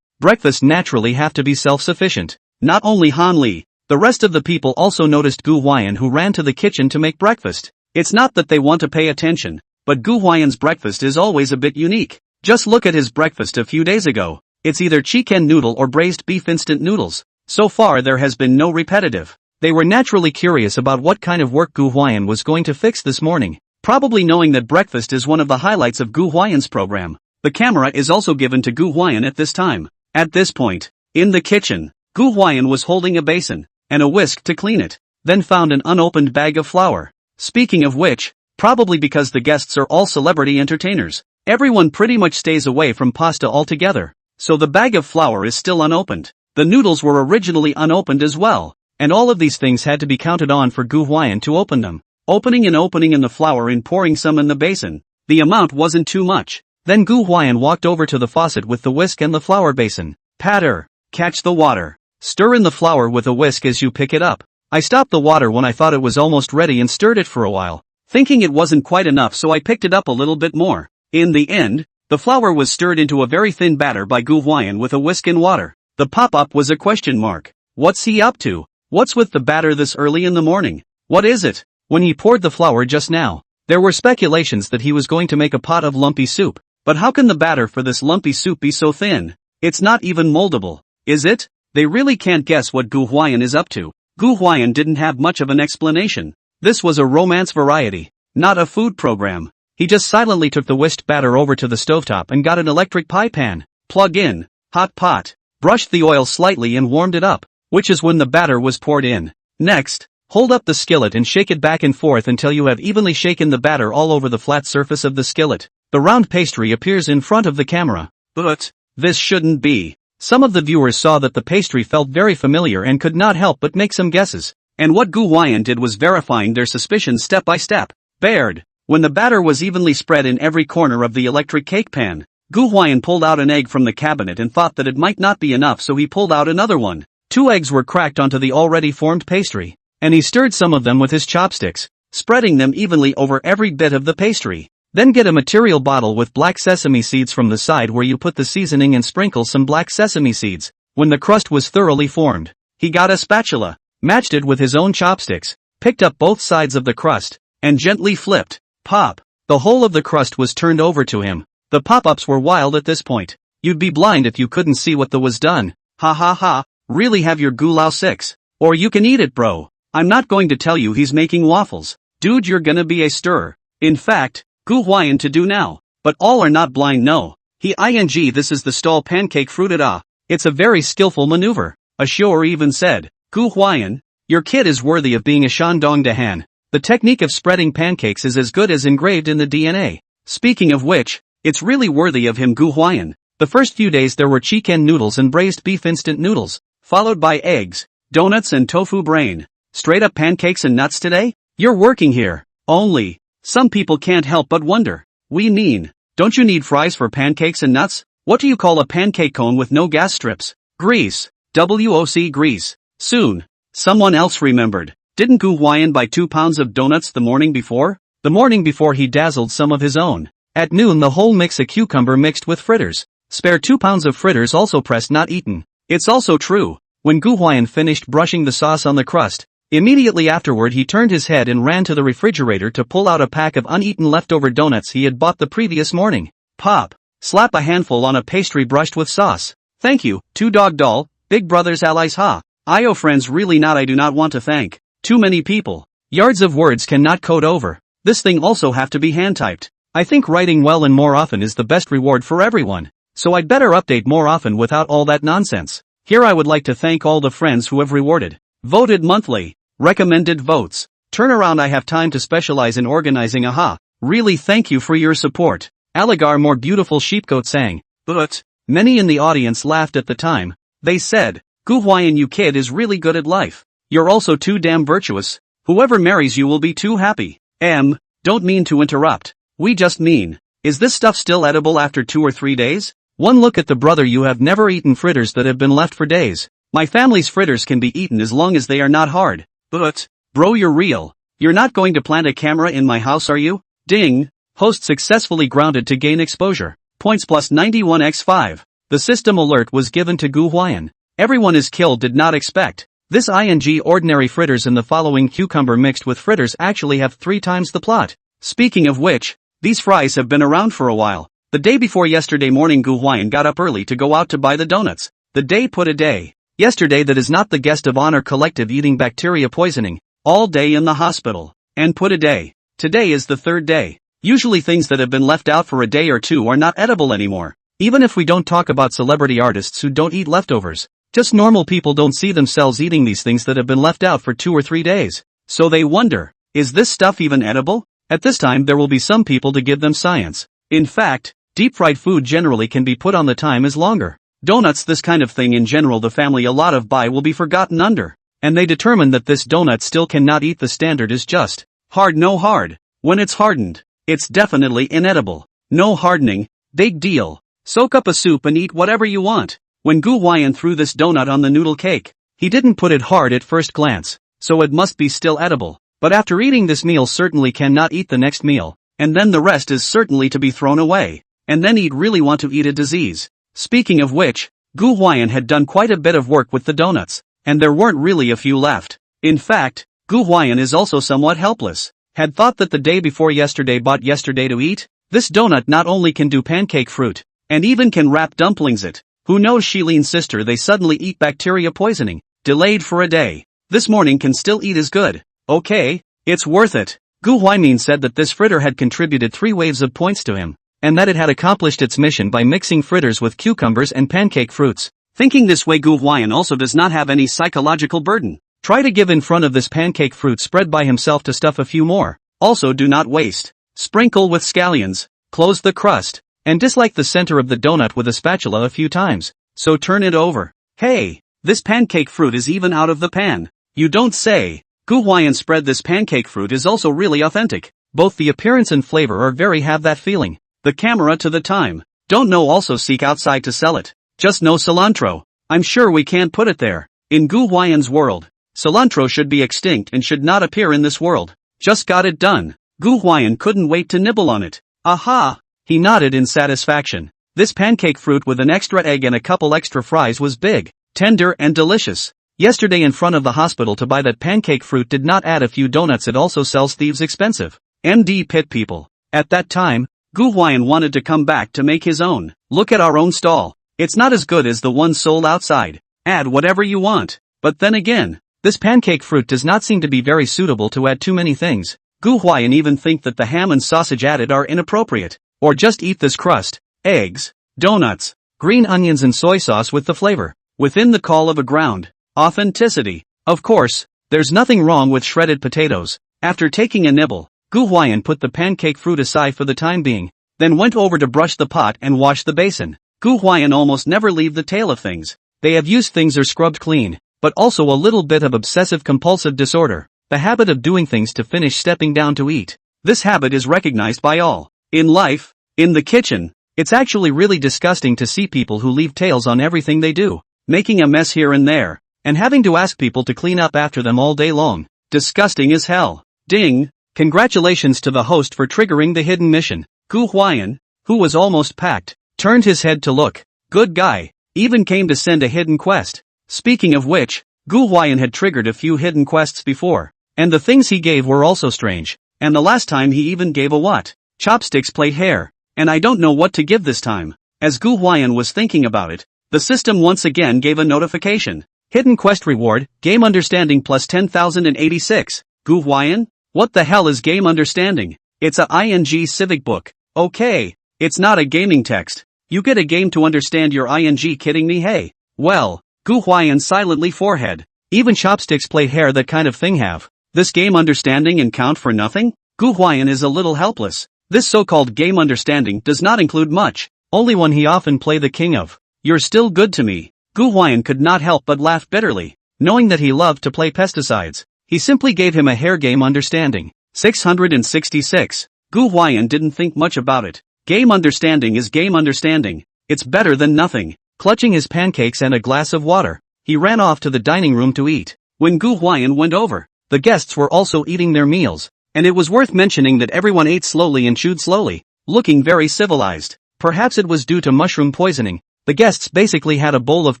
A: Breakfast naturally have to be self-sufficient. Not only Hanley, the rest of the people also noticed Gu Huai'an who ran to the kitchen to make breakfast. It's not that they want to pay attention, but Gu Huai'an's breakfast is always a bit unique. Just look at his breakfast a few days ago. It's either chicken noodle or braised beef instant noodles. So far there has been no repetitive. They were naturally curious about what kind of work Gu Huai'an was going to fix this morning. Probably knowing that breakfast is one of the highlights of Gu Huai'an's program. The camera is also given to Gu Huai'an at this time. At this point, in the kitchen, Gu Huai'an was holding a basin and a whisk to clean it, then found an unopened bag of flour. Speaking of which, probably because the guests are all celebrity entertainers, everyone pretty much stays away from pasta altogether. So the bag of flour is still unopened. The noodles were originally unopened as well, and all of these things had to be counted on for Gu Huai'an to open them. Opening and the flour and pouring some in the basin. The amount wasn't too much. Then Gu Huai'an walked over to the faucet with the whisk and the flour basin. Patter. Catch the water. Stir in the flour with a whisk as you pick it up. I stopped the water when I thought it was almost ready and stirred it for a while, thinking it wasn't quite enough, so I picked it up a little bit more. In the end, the flour was stirred into a very thin batter by Gu Huai'an with a whisk and water. The pop-up was a question mark. What's he up to? What's with the batter this early in the morning? What is it? When he poured the flour just now, there were speculations that he was going to make a pot of lumpy soup. But how can the batter for this lumpy soup be so thin? It's not even moldable, is it? They really can't guess what Gu Huai'an is up to. Gu Huai'an didn't have much of an explanation. This was a romance variety, not a food program. He just silently took the whisked batter over to the stovetop and got an electric pie pan. Plug in, hot pot, brushed the oil slightly and warmed it up. which is when the batter was poured in. Next, hold up the skillet and shake it back and forth until you have evenly shaken the batter all over the flat surface of the skillet. The round pastry appears in front of the camera. But this shouldn't be. Some of the viewers saw that the pastry felt very familiar and could not help but make some guesses. And what Gu Huai'an did was verifying their suspicions step by step. Bared. When the batter was evenly spread in every corner of the electric cake pan, Gu Huai'an pulled out an egg from the cabinet and thought that it might not be enough, so he pulled out another one. 2 eggs were cracked onto the already formed pastry, and he stirred some of them with his chopsticks, spreading them evenly over every bit of the pastry. Then get a material bottle with black sesame seeds from the side where you put the seasoning and sprinkle some black sesame seeds. When the crust was thoroughly formed, he got a spatula, matched it with his own chopsticks, picked up both sides of the crust, and gently flipped. Pop! The whole of the crust was turned over to him. The pop-ups were wild at this point. You'd be blind if you couldn't see what was done. Ha ha ha, really have your Gulao 6. Or you can eat it, bro. I'm not going to tell you he's making waffles. Dude, you're gonna be a stirrer. In fact, Gu Huai'an to do now. But all are not blind, no. This is the stall pancake fruited ah. It's a very skillful maneuver. A shower even said, Gu Huai'an, your kid is worthy of being a Shandong Dahan. The technique of spreading pancakes is as good as engraved in the DNA. Speaking of which, it's really worthy of him, Gu Huai'an. The first few days there were chicken noodles and braised beef instant noodles, followed by eggs, donuts and tofu brain. Straight up pancakes and nuts today? You're working here. Only, some people can't help but wonder. Don't you need fries for pancakes and nuts? What do you call a pancake cone with no gas strips? Grease. WOC grease. Soon. Someone else remembered. Didn't Gu Huai'an buy 2 pounds of donuts the morning before? The morning before he dazzled some of his own. At noon the whole mix a cucumber mixed with fritters. Spare 2 pounds of fritters also pressed not eaten. It's also true. When Gu Huai'an finished brushing the sauce on the crust, immediately afterward he turned his head and ran to the refrigerator to pull out a pack of uneaten leftover donuts he had bought the previous morning. Pop. Slap a handful on a pastry brushed with sauce. Thank you, 2 dog doll, big brothers allies ha. Io friends really not I do not want to thank. Too many people. Yards of words cannot code over. This thing also have to be hand typed. I think writing well and more often is the best reward for everyone. So I'd better update more often without all that nonsense. Here I would like to thank all the friends who have rewarded, voted monthly, recommended votes. Turn around, I have time to specialize in organizing aha. Really thank you for your support. Aligar more beautiful sheepgoat sang. But many in the audience laughed at the time. They said, Gu Huai'an, you kid is really good at life. You're also too damn virtuous. Whoever marries you will be too happy. Don't mean to interrupt. We just mean, is this stuff still edible after 2 or 3 days? One look at the brother, you have never eaten fritters that have been left for days. My family's fritters can be eaten as long as they are not hard. But, bro, you're real. You're not going to plant a camera in my house, are you? Ding. Host successfully grounded to gain exposure. Points plus 91x5. The system alert was given to Gu Huai'an. Everyone is killed did not expect. This ordinary fritters and the following cucumber mixed with fritters actually have 3 times the plot. Speaking of which, these fries have been around for a while. The day before yesterday morning Gu Huai'an got up early to go out to buy the donuts. The day put a day. Yesterday that is not the guest of honor collective eating bacteria poisoning. All day in the hospital. And put a day. Today is the 3rd day. Usually things that have been left out for a day or 2 are not edible anymore. Even if we don't talk about celebrity artists who don't eat leftovers. Just normal people don't see themselves eating these things that have been left out for 2 or 3 days. So they wonder, is this stuff even edible? At this time there will be some people to give them science. In fact, deep-fried food generally can be put on the time is longer. Donuts, this kind of thing in general the family a lot of buy will be forgotten under. And they determine that this donut still cannot eat, the standard is just hard, no hard. When it's hardened, it's definitely inedible. No hardening, big deal. Soak up a soup and eat whatever you want. When Gu Huai'an threw this donut on the noodle cake, he didn't put it hard at first glance, so it must be still edible. But after eating this meal certainly cannot eat the next meal, and then the rest is certainly to be thrown away. And then he'd really want to eat a disease. Speaking of which, Gu Huai'an had done quite a bit of work with the donuts, and there weren't really a few left. In fact, Gu Huai'an is also somewhat helpless. Had thought that the day before yesterday bought yesterday to eat. This donut not only can do pancake fruit, and even can wrap dumplings it. Who knows Shileen's sister, they suddenly eat bacteria poisoning. Delayed for a day. This morning can still eat as good. Okay, it's worth it. Gu Huai'an said that this fritter had contributed 3 waves of points to him, and that it had accomplished its mission by mixing fritters with cucumbers and pancake fruits. Thinking this way, Gu Huai'an also does not have any psychological burden. Try to give in front of this pancake fruit spread by himself to stuff a few more. Also do not waste. Sprinkle with scallions, close the crust, and dislike the center of the donut with a spatula a few times. So turn it over. Hey, this pancake fruit is even out of the pan. You don't say. Gu Huai'an spread this pancake fruit is also really authentic. Both the appearance and flavor are very have that feeling. The camera to the time. Don't know also seek outside to sell it. Just no cilantro. I'm sure we can't put it there. In Gu Huai'an's world, cilantro should be extinct and should not appear in this world. Just got it done. Gu Huai'an couldn't wait to nibble on it. Aha! He nodded in satisfaction. This pancake fruit with an extra egg and a couple extra fries was big, tender and delicious. Yesterday in front of the hospital to buy that pancake fruit did not add a few donuts, it also sells thieves expensive. MD pit people. At that time, Gu Huai'an wanted to come back to make his own. Look at our own stall. It's not as good as the one sold outside. Add whatever you want. But then again, this pancake fruit does not seem to be very suitable to add too many things. Gu Huai'an even think that the ham and sausage added are inappropriate. Or just eat this crust, eggs, donuts, green onions and soy sauce with the flavor. Within the call of a ground. Authenticity. Of course, there's nothing wrong with shredded potatoes. After taking a nibble, Gu Huai'an put the pancake fruit aside for the time being, then went over to brush the pot and wash the basin. Gu Huai'an almost never leave the tail of things. They have used things or scrubbed clean, but also a little bit of obsessive-compulsive disorder, the habit of doing things to finish stepping down to eat. This habit is recognized by all. In life, in the kitchen, it's actually really disgusting to see people who leave tails on everything they do, making a mess here and there, and having to ask people to clean up after them all day long. Disgusting as hell. Ding! Congratulations to the host for triggering the hidden mission. Gu Huai'an, who was almost packed, turned his head to look. Good guy. Even came to send a hidden quest. Speaking of which, Gu Huai'an had triggered a few hidden quests before, and the things he gave were also strange. And the last time he even gave a what? Chopsticks play hair. And I don't know what to give this time. As Gu Huai'an was thinking about it, the system once again gave a notification. Hidden quest reward, game understanding plus 10,086. Gu Huai'an? What the hell is game understanding? It's a ING civic book. Okay. It's not a gaming text. You get a game to understand your ING, kidding me? Hey. Well, Gu Huai'an silently forehead. Even chopsticks play hair, that kind of thing have. This game understanding and count for nothing? Gu Huai'an is a little helpless. This so-called game understanding does not include much. Only one he often play the king of. You're still good to me. Gu Huai'an could not help but laugh bitterly. Knowing that he loved to play pesticides, he simply gave him a hair game understanding. 666. Gu Huai'an didn't think much about it. Game understanding is game understanding. It's better than nothing. Clutching his pancakes and a glass of water, he ran off to the dining room to eat. When Gu Huai'an went over, the guests were also eating their meals, and it was worth mentioning that everyone ate slowly and chewed slowly, looking very civilized. Perhaps it was due to mushroom poisoning. The guests basically had a bowl of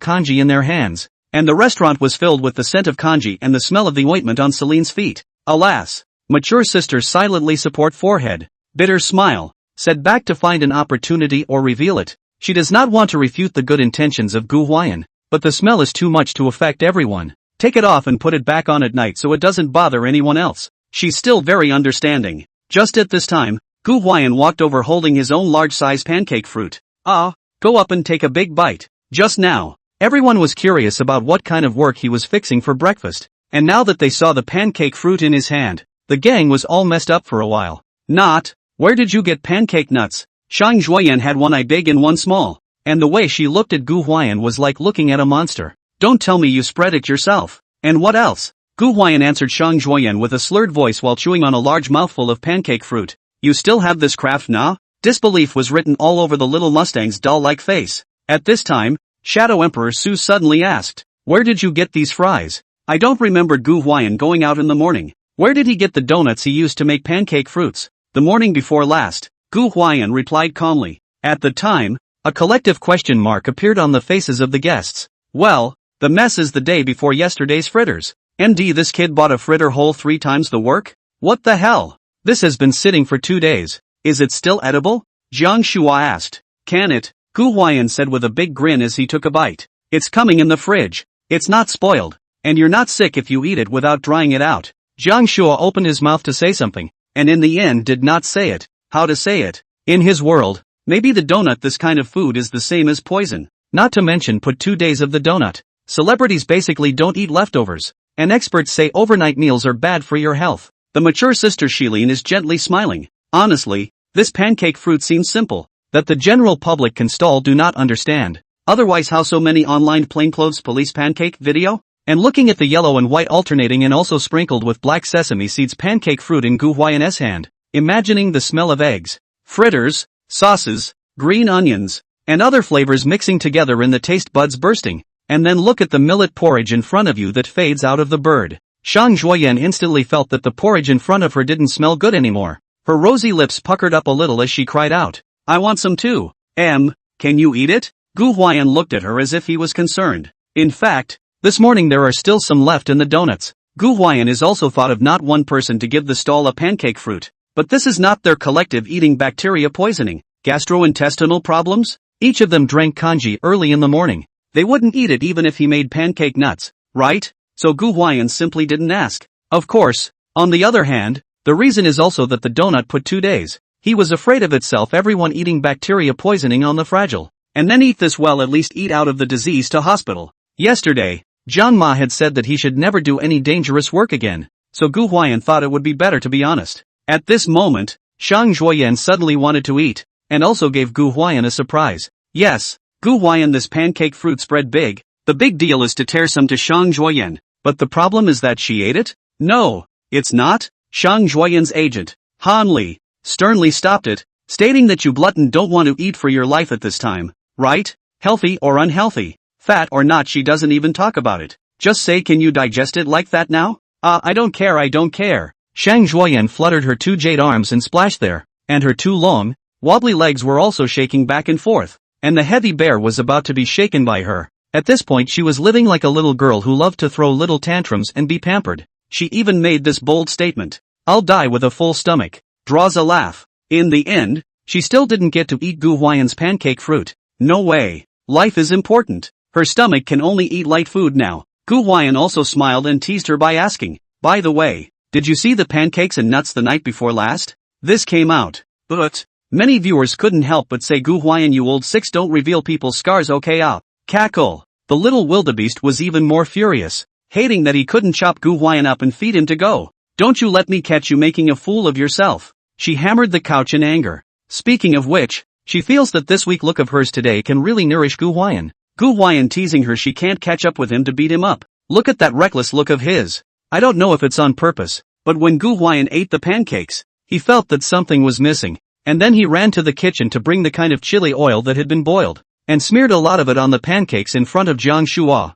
A: congee in their hands, and the restaurant was filled with the scent of congee and the smell of the ointment on Celine's feet. Alas! Mature sister silently support forehead. Bitter smile. Said back to find an opportunity or reveal it. She does not want to refute the good intentions of Gu Huai'an, but the smell is too much to affect everyone. Take it off and put it back on at night so it doesn't bother anyone else. She's still very understanding. Just at this time, Gu Huai'an walked over holding his own large-size pancake fruit. Go up and take a big bite. Just now, everyone was curious about what kind of work he was fixing for breakfast, and now that they saw the pancake fruit in his hand, the gang was all messed up for a while. Not, where did you get pancake nuts? Shang Zhuoyan had one eye big and one small, and the way she looked at Gu Huai'an was like looking at a monster. Don't tell me you spread it yourself. And what else? Gu Huai'an answered Shang Zhuoyan with a slurred voice while chewing on a large mouthful of pancake fruit. You still have this craft, nah? Disbelief was written all over the little Mustang's doll-like face. At this time, Shadow Emperor Su suddenly asked, where did you get these fries? I don't remember Gu Huai'an going out in the morning. Where did he get the donuts he used to make pancake fruits? The morning before last, Gu Huai'an replied calmly. At the time, a collective question mark appeared on the faces of the guests. Well, the mess is the day before yesterday's fritters. MD, this kid bought a fritter whole 3 times the work? What the hell? This has been sitting for 2 days. Is it still edible? Jiang Shua asked. Can it? Gu Huai'an said with a big grin as he took a bite. It's coming in the fridge. It's not spoiled. And you're not sick if you eat it without drying it out. Jiang Shua opened his mouth to say something, and in the end did not say it. How to say it? In his world, maybe the donut, this kind of food is the same as poison. not to mention put 2 days of the donut. Celebrities basically don't eat leftovers, and experts say overnight meals are bad for your health. The mature sister Shilin is gently smiling. Honestly, this pancake fruit seems simple, that the general public can stall do not understand. Otherwise how so many online plainclothes police pancake video? And looking at the yellow and white alternating and also sprinkled with black sesame seeds pancake fruit in Gu Huai'an's hand, imagining the smell of eggs, fritters, sauces, green onions, and other flavors mixing together in the taste buds bursting, and then look at the millet porridge in front of you that fades out of the bird. Zhang Zhuoyan instantly felt that the porridge in front of her didn't smell good anymore. Her rosy lips puckered up a little as she cried out, "I want some too." Can you eat it? Gu Huai'an looked at her as if he was concerned. In fact, this morning there are still some left in the donuts. Gu Huai'an is also thought of not one person to give the stall a pancake fruit. But this is not their collective eating bacteria poisoning. Gastrointestinal problems? Each of them drank kanji early in the morning. They wouldn't eat it even if he made pancake nuts, right? So Gu Huai'an simply didn't ask. Of course, on the other hand, the reason is also that the donut put 2 days. He was afraid of itself, everyone eating bacteria poisoning on the fragile. And then eat this, well, at least eat out of the disease to hospital. Yesterday, Jiang Ma had said that he should never do any dangerous work again. So Gu Huai'an thought it would be better to be honest. At this moment, Zhang Zhuoyan suddenly wanted to eat, and also gave Gu Huai'an a surprise. Yes, Gu Huai'an, this pancake fruit spread big. The big deal is to tear some to Zhang Zhuoyan. But the problem is that she ate it? No, it's not. Zhang Zhuoyan's agent, Han Li, sternly stopped it, stating that you glutton don't want to eat for your life at this time, right? Healthy or unhealthy, fat or not, she doesn't even talk about it. Just say, can you digest it like that now? I don't care, I don't care. Zhang Zhuoyan fluttered her 2 jade arms and splashed there, and her 2 long, wobbly legs were also shaking back and forth, and the heavy bear was about to be shaken by her. At this point she was living like a little girl who loved to throw little tantrums and be pampered. She even made this bold statement, "I'll die with a full stomach." Draws a laugh. In the end, she still didn't get to eat Gu Huai'an's pancake fruit. No way. Life is important. Her stomach can only eat light food now. Gu Huai'an also smiled and teased her by asking, "By the way, did you see the pancakes and nuts the night before last?" This came out. But many viewers couldn't help but say, "Gu Huai'an, you old six, don't reveal people's scars, okay?" Cackle. The little wildebeest was even more furious, hating that he couldn't chop Gu Huai'an up and feed him to go. "Don't you let me catch you making a fool of yourself." She hammered the couch in anger. Speaking of which, she feels that this weak look of hers today can really nourish Gu Huai'an. Gu Huai'an teasing her she can't catch up with him to beat him up. Look at that reckless look of his. I don't know if it's on purpose, but when Gu Huai'an ate the pancakes, he felt that something was missing, and then he ran to the kitchen to bring the kind of chili oil that had been boiled, and smeared a lot of it on the pancakes in front of Jiang Shua.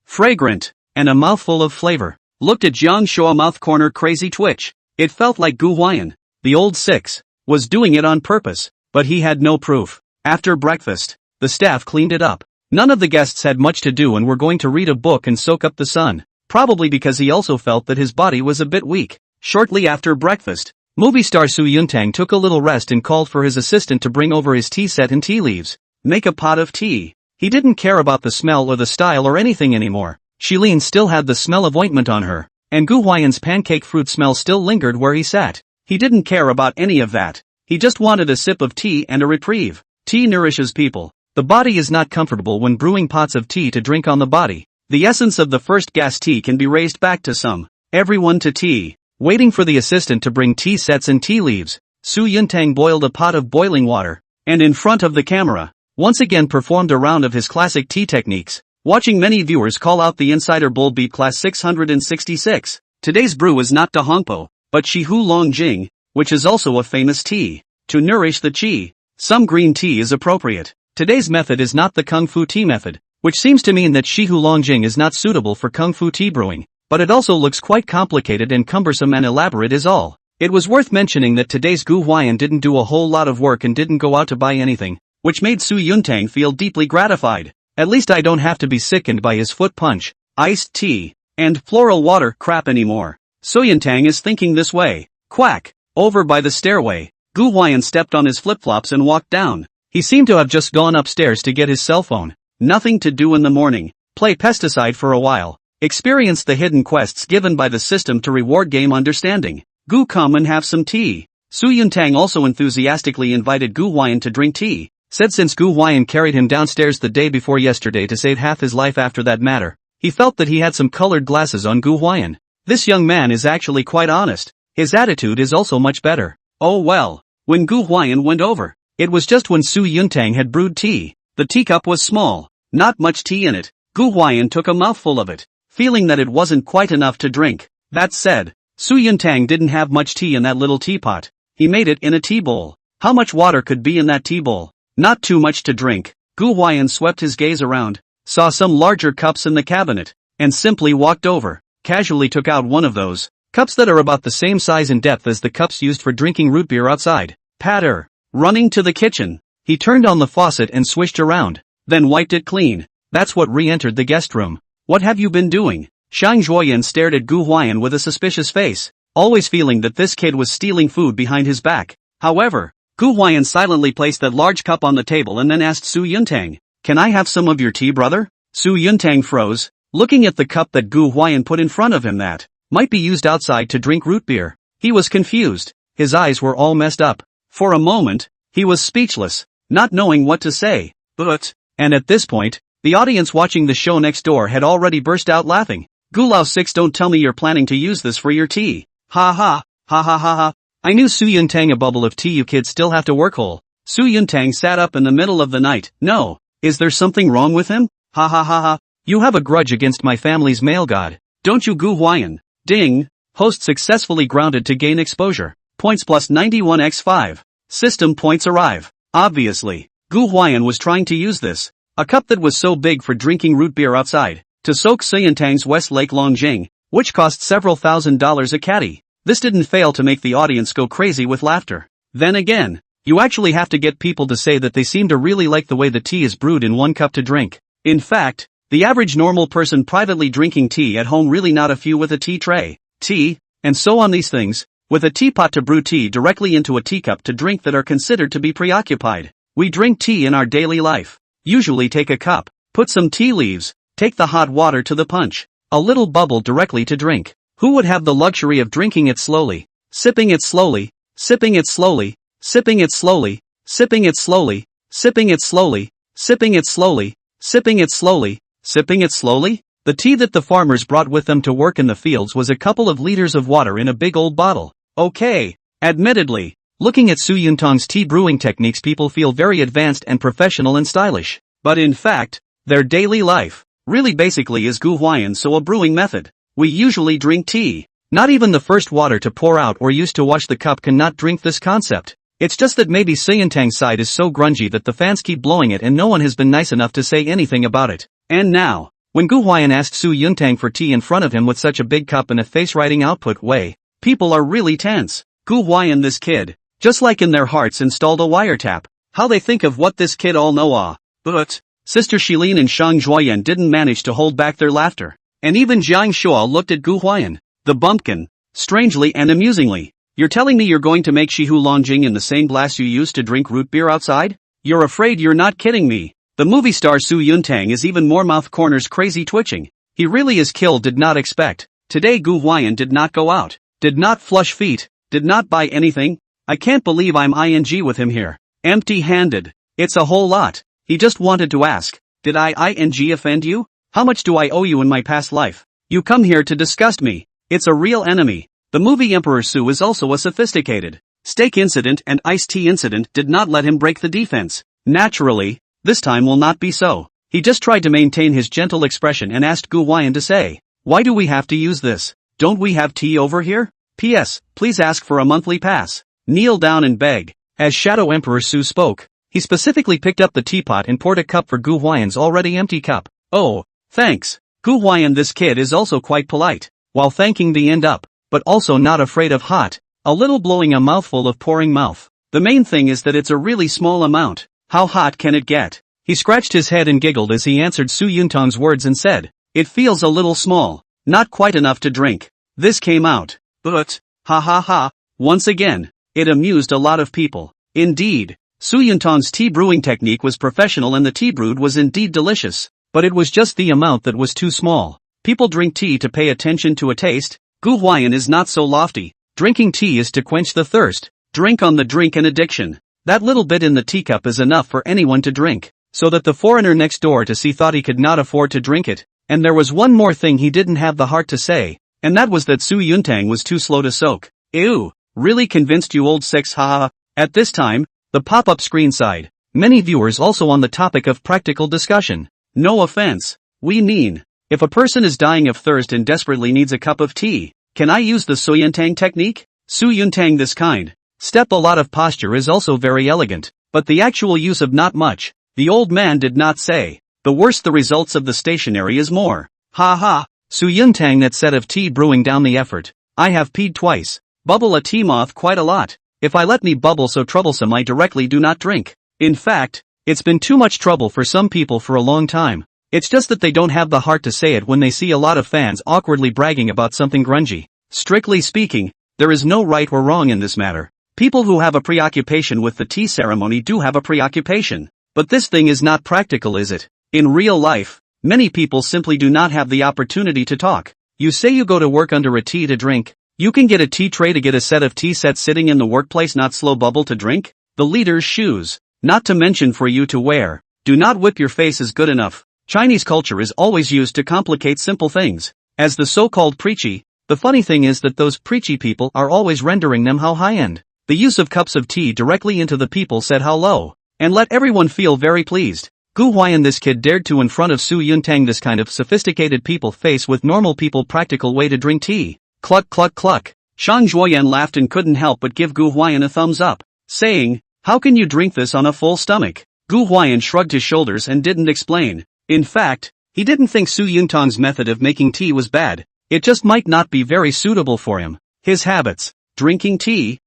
A: Fragrant, and a mouthful of flavor. Looked at Jiang Shua mouth corner crazy twitch. It felt like Gu Huai'an, the old six, was doing it on purpose, but he had no proof. After breakfast, the staff cleaned it up. None of the guests had much to do and were going to read a book and soak up the sun, probably because he also felt that his body was a bit weak. Shortly after breakfast, movie star Su Yuntang took a little rest and called for his assistant to bring over his tea set and tea leaves. Make a pot of tea. He didn't care about the smell or the style or anything anymore. Shilin still had the smell of ointment on her, and Gu Huai'an's pancake fruit smell still lingered where he sat. He didn't care about any of that. He just wanted a sip of tea and a reprieve. Tea nourishes people. The body is not comfortable when brewing pots of tea to drink on the body. The essence of the first gas tea can be raised back to some. Everyone to tea. Waiting for the assistant to bring tea sets and tea leaves, Su Yuntang boiled a pot of boiling water, and in front of the camera, once again performed a round of his classic tea techniques, watching many viewers call out the insider bowl beat class 666. Today's brew is not Da Hongpo, but Shi Hu Long Jing, which is also a famous tea. To nourish the qi, some green tea is appropriate. Today's method is not the Kung Fu tea method, which seems to mean that Shi Hu Long Jing is not suitable for Kung Fu tea brewing, but it also looks quite complicated and cumbersome and elaborate is all. It was worth mentioning that today's Gu Huai'an didn't do a whole lot of work and didn't go out to buy anything, which made Su Yuntang feel deeply gratified. At least I don't have to be sickened by his foot punch, iced tea, and floral water crap anymore. Su Yuntang is thinking this way. Quack. Over by the stairway, Gu Huai'an stepped on his flip-flops and walked down. He seemed to have just gone upstairs to get his cell phone. Nothing to do in the morning. Play pesticide for a while. Experience the hidden quests given by the system to reward game understanding. Gu, come and have some tea. Su Yuntang also enthusiastically invited Gu Huai'an to drink tea. said since Gu Huai'an carried him downstairs the day before yesterday to save half his life after that matter. He felt that he had some colored glasses on Gu Huai'an. This young man is actually quite honest. His attitude is also much better. Oh well. When Gu Huai'an went over, it was just when Su Yuntang had brewed tea. The teacup was small, not much tea in it. Gu Huai'an took a mouthful of it, feeling that it wasn't quite enough to drink. That said, Su Yuntang didn't have much tea in that little teapot. He made it in a tea bowl. How much water could be in that tea bowl? Not too much to drink. Gu Huai'an swept his gaze around, saw some larger cups in the cabinet, and simply walked over, casually took out one of those cups that are about the same size and depth as the cups used for drinking root beer outside. Patter. Running to the kitchen, he turned on the faucet and swished around, then wiped it clean. That's what re-entered the guest room. What have you been doing? Shang Zhuoyan stared at Gu Huai'an with a suspicious face, always feeling that this kid was stealing food behind his back. However, Gu Huai'an silently placed that large cup on the table and then asked Su Yuntang, "Can I have some of your tea, brother?" Su Yuntang froze, looking at the cup that Gu Huai'an put in front of him that might be used outside to drink root beer. He was confused, his eyes were all messed up. For a moment, he was speechless, not knowing what to say. And at this point, the audience watching the show next door had already burst out laughing. "Gulao 6, don't tell me you're planning to use this for your tea. Ha ha, ha ha ha ha. I knew Su Yuntang, a bubble of tea, you kids still have to work whole." Su Yuntang sat up in the middle of the night. "No, is there something wrong with him? Ha ha ha ha. You have a grudge against my family's male god, don't you, Gu Huai'an?" Ding. Host successfully grounded to gain exposure. Points plus 91x5. System points arrive. Obviously, Gu Huai'an was trying to use this, a cup that was so big for drinking root beer outside, to soak Su Yuntang's Westlake Longjing, which cost several $1,000s a caddy. This didn't fail to make the audience go crazy with laughter. Then again, you actually have to get people to say that they seem to really like the way the tea is brewed in one cup to drink. In fact, the average normal person privately drinking tea at home, really not a few with a tea tray, tea, and so on these things, with a teapot to brew tea directly into a teacup to drink, that are considered to be preoccupied. We drink tea in our daily life. Usually take a cup, put some tea leaves, take the hot water to the punch, a little bubble directly to drink. Who would have the luxury of drinking it slowly, sipping it slowly, sipping it slowly, sipping it slowly, sipping it slowly, sipping it slowly, sipping it slowly, sipping it slowly, sipping it slowly? The tea that the farmers brought with them to work in the fields was a couple of liters of water in a big old bottle. Okay. Admittedly, looking at Su Yuntang's tea brewing techniques, people feel very advanced and professional and stylish. But in fact, their daily life really basically is Gu Huai'an, so a brewing method. We usually drink tea. Not even the first water to pour out or used to wash the cup cannot drink this concept. It's just that maybe Su Yuntang's side is so grungy that the fans keep blowing it and no one has been nice enough to say anything about it. And now, when Gu Huai'an asked Su Yuntang for tea in front of him with such a big cup in a face-writing output way, people are really tense. Gu Huai'an, this kid, just like in their hearts installed a wiretap. How they think of what this kid all know. But Sister Shilin and Shang Zhuoyan didn't manage to hold back their laughter. And even Jiang Shuo looked at Gu Huai'an, the bumpkin, strangely and amusingly. "You're telling me you're going to make Shihu Longjing in the same glass you used to drink root beer outside? You're afraid you're not kidding me." The movie star Su Yuntang is even more mouth corners crazy twitching. He really is killed. Did not expect. Today Gu Huai'an did not go out, did not flush feet, did not buy anything. I can't believe I'm ing with him here. Empty-handed. It's a whole lot. He just wanted to ask, did I ing offend you? How much do I owe you in my past life? You come here to disgust me. It's a real enemy. The movie Emperor Su is also a sophisticated steak incident, and iced tea incident did not let him break the defense. Naturally, this time will not be so. He just tried to maintain his gentle expression and asked Gu Huai'an to say, "Why do we have to use this? Don't we have tea over here? P.S. Please ask for a monthly pass. Kneel down and beg." As Shadow Emperor Su spoke, he specifically picked up the teapot and poured a cup for Gu Huai'an's already empty cup. "Oh, thanks." Gu Huai'an, this kid is also quite polite, while thanking the end up, but also not afraid of hot, a little blowing a mouthful of pouring mouth. The main thing is that it's a really small amount. How hot can it get? He scratched his head and giggled as he answered Su Yuntang's words and said, "It feels a little small, not quite enough to drink." This came out. But, ha ha ha, once again, it amused a lot of people. Indeed, Su Yuntang's tea brewing technique was professional and the tea brewed was indeed delicious, but it was just the amount that was too small. People drink tea to pay attention to a taste. Gu Huai'an is not so lofty. Drinking tea is to quench the thirst. Drink on the drink and addiction. That little bit in the teacup is enough for anyone to drink, so that the foreigner next door to see thought he could not afford to drink it. And there was one more thing he didn't have the heart to say, and that was that Su Yuntang was too slow to soak. Ew, really convinced you old sex, haha. At this time, the pop-up screen side, many viewers also on the topic of practical discussion. No offense, we mean, if a person is dying of thirst and desperately needs a cup of tea, can I use the Su Yuntang technique? Su Yuntang this kind. Step a lot of posture is also very elegant, but the actual use of not much, the old man did not say. The worse the results of the stationery is more. Ha ha, Su Yuntang that set of tea brewing down the effort. I have peed twice. Bubble a tea moth quite a lot. If I let me bubble so troublesome I directly do not drink. In fact, it's been too much trouble for some people for a long time. It's just that they don't have the heart to say it when they see a lot of fans awkwardly bragging about something grungy. Strictly speaking, there is no right or wrong in this matter. People who have a preoccupation with the tea ceremony do have a preoccupation. But this thing is not practical, is it? In real life, many people simply do not have the opportunity to talk. You say you go to work under a tea to drink. You can get a tea tray to get a set of tea sets sitting in the workplace, not slow bubble to drink. The leader's shoes, not to mention for you to wear. Do not whip your face is good enough. Chinese culture is always used to complicate simple things. As the so-called preachy, the funny thing is that those preachy people are always rendering them how high-end. The use of cups of tea directly into the people said how low, and let everyone feel very pleased. Gu Huai'an this kid dared to in front of Su Yuntang this kind of sophisticated people face with normal people practical way to drink tea. Cluck cluck cluck. Shang Zhuoyan laughed and couldn't help but give Gu Huai'an a thumbs up, saying, how can you drink this on a full stomach? Gu Huai'an shrugged his shoulders and didn't explain. In fact, he didn't think Su Yuntang's method of making tea was bad, it just might not be very suitable for him. His habits, drinking tea,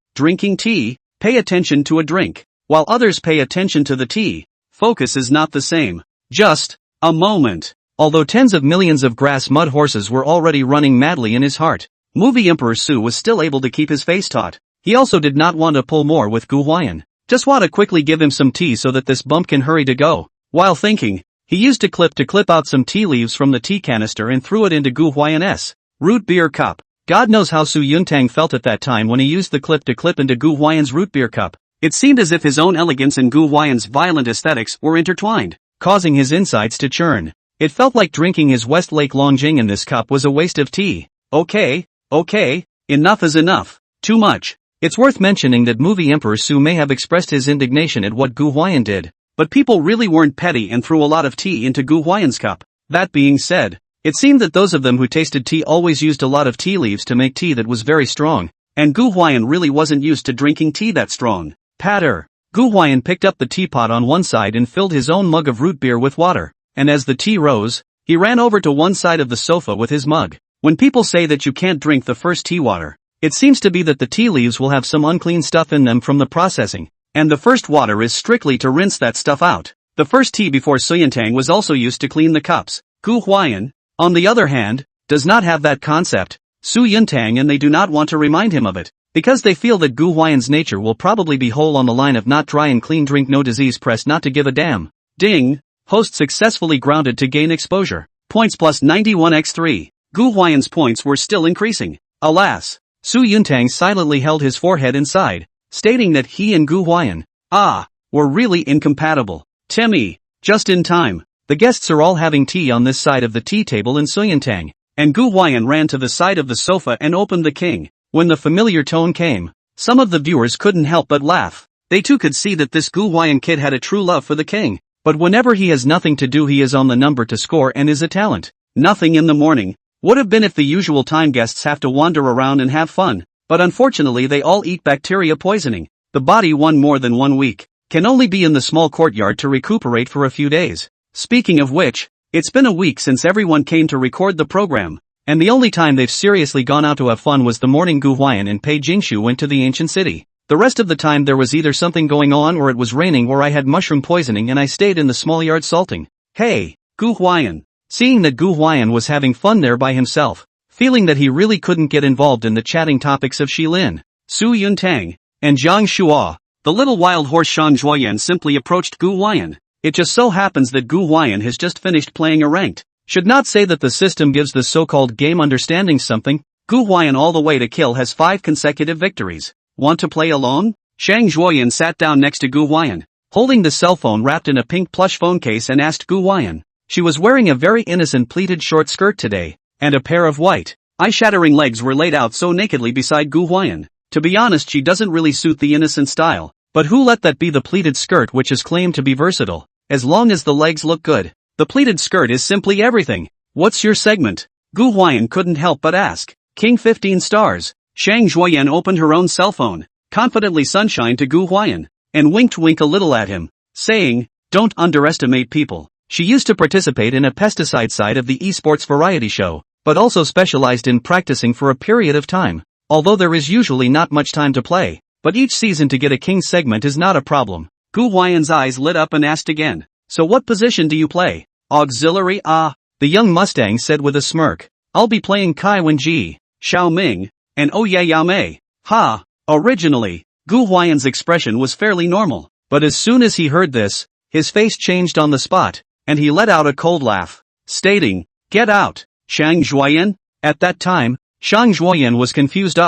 A: pay attention to a drink, while others pay attention to the tea. Focus is not the same. Just a moment. Although tens of millions of grass mud horses were already running madly in his heart, movie Emperor Su was still able to keep his face taut. He also did not want to pull more with Gu Huai'an. Just want to quickly give him some tea so that this bump can hurry to go. While thinking, he used a clip to clip out some tea leaves from the tea canister and threw it into Gu Huai'an's root beer cup. God knows how Su Yuntang felt at that time when he used the clip to clip into Gu Huai'an's root beer cup. It seemed as if his own elegance and Gu Huai'an's violent aesthetics were intertwined, causing his insides to churn. It felt like drinking his Westlake Longjing in this cup was a waste of tea. Okay, enough is enough. Too much. It's worth mentioning that movie Emperor Su may have expressed his indignation at what Gu Huai'an did, but people really weren't petty and threw a lot of tea into Gu Huai'an's cup. That being said, it seemed that those of them who tasted tea always used a lot of tea leaves to make tea that was very strong, and Gu Huai'an really wasn't used to drinking tea that strong. Patter. Gu Huai'an picked up the teapot on one side and filled his own mug of root beer with water, and as the tea rose, he ran over to one side of the sofa with his mug. When people say that you can't drink the first tea water, it seems to be that the tea leaves will have some unclean stuff in them from the processing, and the first water is strictly to rinse that stuff out. The first tea before Su Yuntang was also used to clean the cups. Gu Huai'an, on the other hand, does not have that concept. Su Yuntang and they do not want to remind him of it, because they feel that Gu Huai'an's nature will probably be whole on the line of not dry and clean drink no disease press not to give a damn. Ding! Host successfully grounded to gain exposure. Points plus 91x3. Gu Huai'an's points were still increasing. Alas! Su Yuntang silently held his forehead inside, stating that he and Gu Huai'an, were really incompatible. Timmy! Just in time. The guests are all having tea on this side of the tea table in Su Yuntang, and Gu Huai'an ran to the side of the sofa and opened the king. When the familiar tone came, some of the viewers couldn't help but laugh. They too could see that this Gu Huai'an kid had a true love for the king. But whenever he has nothing to do he is on the number to score and is a talent. Nothing in the morning would have been if the usual time guests have to wander around and have fun, but unfortunately they all eat bacteria poisoning. The body one more than 1 week can only be in the small courtyard to recuperate for a few days. Speaking of which, it's been a week since everyone came to record the program, and the only time they've seriously gone out to have fun was the morning Gu Huai'an and Pei Jingshu went to the ancient city. The rest of the time there was either something going on or it was raining or I had mushroom poisoning and I stayed in the small yard salting. Hey, Gu Huai'an. Seeing that Gu Huai'an was having fun there by himself, feeling that he really couldn't get involved in the chatting topics of Shilin, Su Yuntang, and Jiang Shuo, the little wild horse Shang Zhuoyan simply approached Gu Huai'an. It just so happens that Gu Huai'an has just finished playing a ranked. Should not say that the system gives the so-called game understanding something. Gu Huai'an all the way to kill has 5 consecutive victories. Want to play alone? Shang Zhuoyan sat down next to Gu Huai'an, holding the cell phone wrapped in a pink plush phone case, and asked Gu Huai'an. She was wearing a very innocent pleated short skirt today, and a pair of white, eye-shattering legs were laid out so nakedly beside Gu Huai'an. To be honest, she doesn't really suit the innocent style, but who let that be the pleated skirt, which is claimed to be versatile, as long as the legs look good. The pleated skirt is simply everything. What's your segment? Gu Huai'an couldn't help but ask. King 15 stars. Shang Zhuoyan opened her own cell phone, confidently sunshine to Gu Huai'an, and winked a little at him, saying, "Don't underestimate people." She used to participate in a pesticide side of the esports variety show, but also specialized in practicing for a period of time. Although there is usually not much time to play, but each season to get a king segment is not a problem. Gu Huai'an's eyes lit up and asked again, "So what position do you play?" "Auxiliary, ah," the young Mustang said with a smirk. "I'll be playing Kai Wen-ji, Xiao Ming, and Oh Yeah Yao Mei." Ha! Originally, Gu Huai'an's expression was fairly normal, but as soon as he heard this, his face changed on the spot, and he let out a cold laugh, stating, "Get out, Shang Zhuoyan." At that time, Shang Zhuoyan was confused.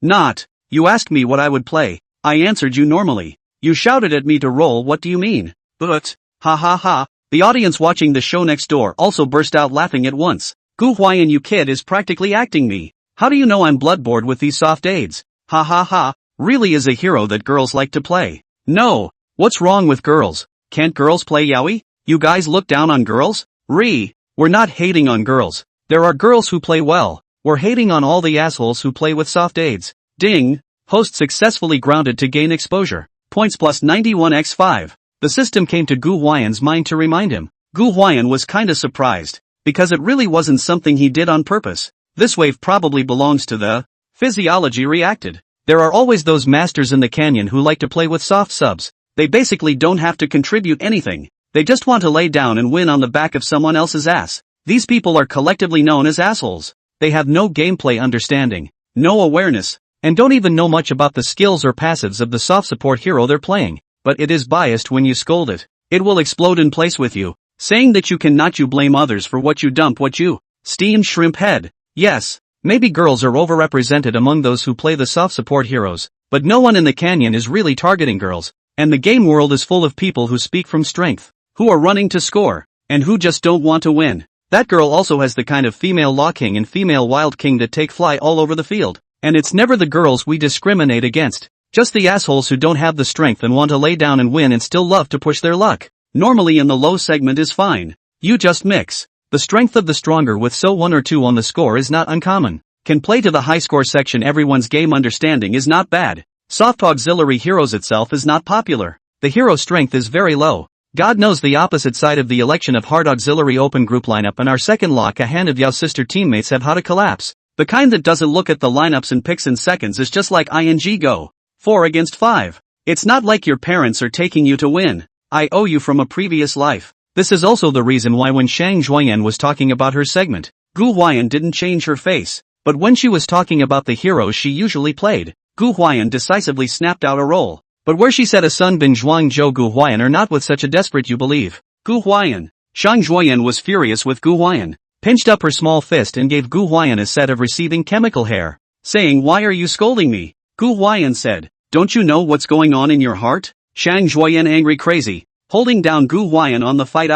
A: Not, you asked me what I would play, I answered you normally. You shouted at me to roll, what do you mean? But, ha ha ha, the audience watching the show next door also burst out laughing at once. "Gu Huai'an, you kid is practically acting me. How do you know I'm blood bored with these soft aids? Ha ha ha, really is a hero that girls like to play." "No, what's wrong with girls? Can't girls play yaoi? You guys look down on girls?" We're not hating on girls. There are girls who play well. We're hating on all the assholes who play with soft aids. Ding! Host successfully grounded to gain exposure. Points plus 91x5. The system came to Gu Huai'an's mind to remind him. Gu Huai'an was kinda surprised, because it really wasn't something he did on purpose. This wave probably belongs to the physiology reacted. There are always those masters in the canyon who like to play with soft subs. They basically don't have to contribute anything. They just want to lay down and win on the back of someone else's ass. These people are collectively known as assholes. They have no gameplay understanding, no awareness, and don't even know much about the skills or passives of the soft support hero they're playing. But it is biased when you scold it. It will explode in place with you, saying that you cannot blame others for what you dump what you steamed shrimp head. Yes, maybe girls are overrepresented among those who play the soft support heroes, but no one in the canyon is really targeting girls, and the game world is full of people who speak from strength, who are running to score, and who just don't want to win. That girl also has the kind of female law king and female wild king that take fly all over the field, and it's never the girls we discriminate against, just the assholes who don't have the strength and want to lay down and win and still love to push their luck. Normally in the low segment is fine. You just mix the strength of the stronger with so 1 or 2 on the score is not uncommon. Can play to the high score section. Everyone's game understanding is not bad. Soft auxiliary heroes itself is not popular. The hero strength is very low. God knows the opposite side of the election of hard auxiliary open group lineup and our second lock a hand of Yao's sister teammates have how to collapse. The kind that doesn't look at the lineups and picks in seconds is just like ing go. 4 against 5. It's not like your parents are taking you to win. I owe you from a previous life. This is also the reason why when Shang Zhuoyan was talking about her segment, Gu Huai'an didn't change her face. But when she was talking about the heroes she usually played, Gu Huai'an decisively snapped out a roll. But where she said a Sun Bin Zhuang Zhou Gu Huai'an are not with such a desperate you believe. Gu Huai'an. Shang Zhuoyan was furious with Gu Huai'an, pinched up her small fist and gave Gu Huai'an a set of receiving chemical hair, saying, "Why are you scolding me?" Gu Huai'an said, "Don't you know what's going on in your heart?" Shang Zhuoyan angry crazy, holding down Gu Huai'an on the fight.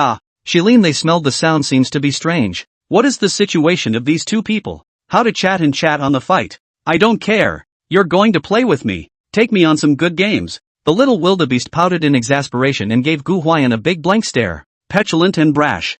A: Shilin, they smelled the sound seems to be strange. What is the situation of these two people? How to chat and chat on the fight? I don't care. You're going to play with me. Take me on some good games. The little wildebeest pouted in exasperation and gave Gu Huai'an a big blank stare, petulant and brash.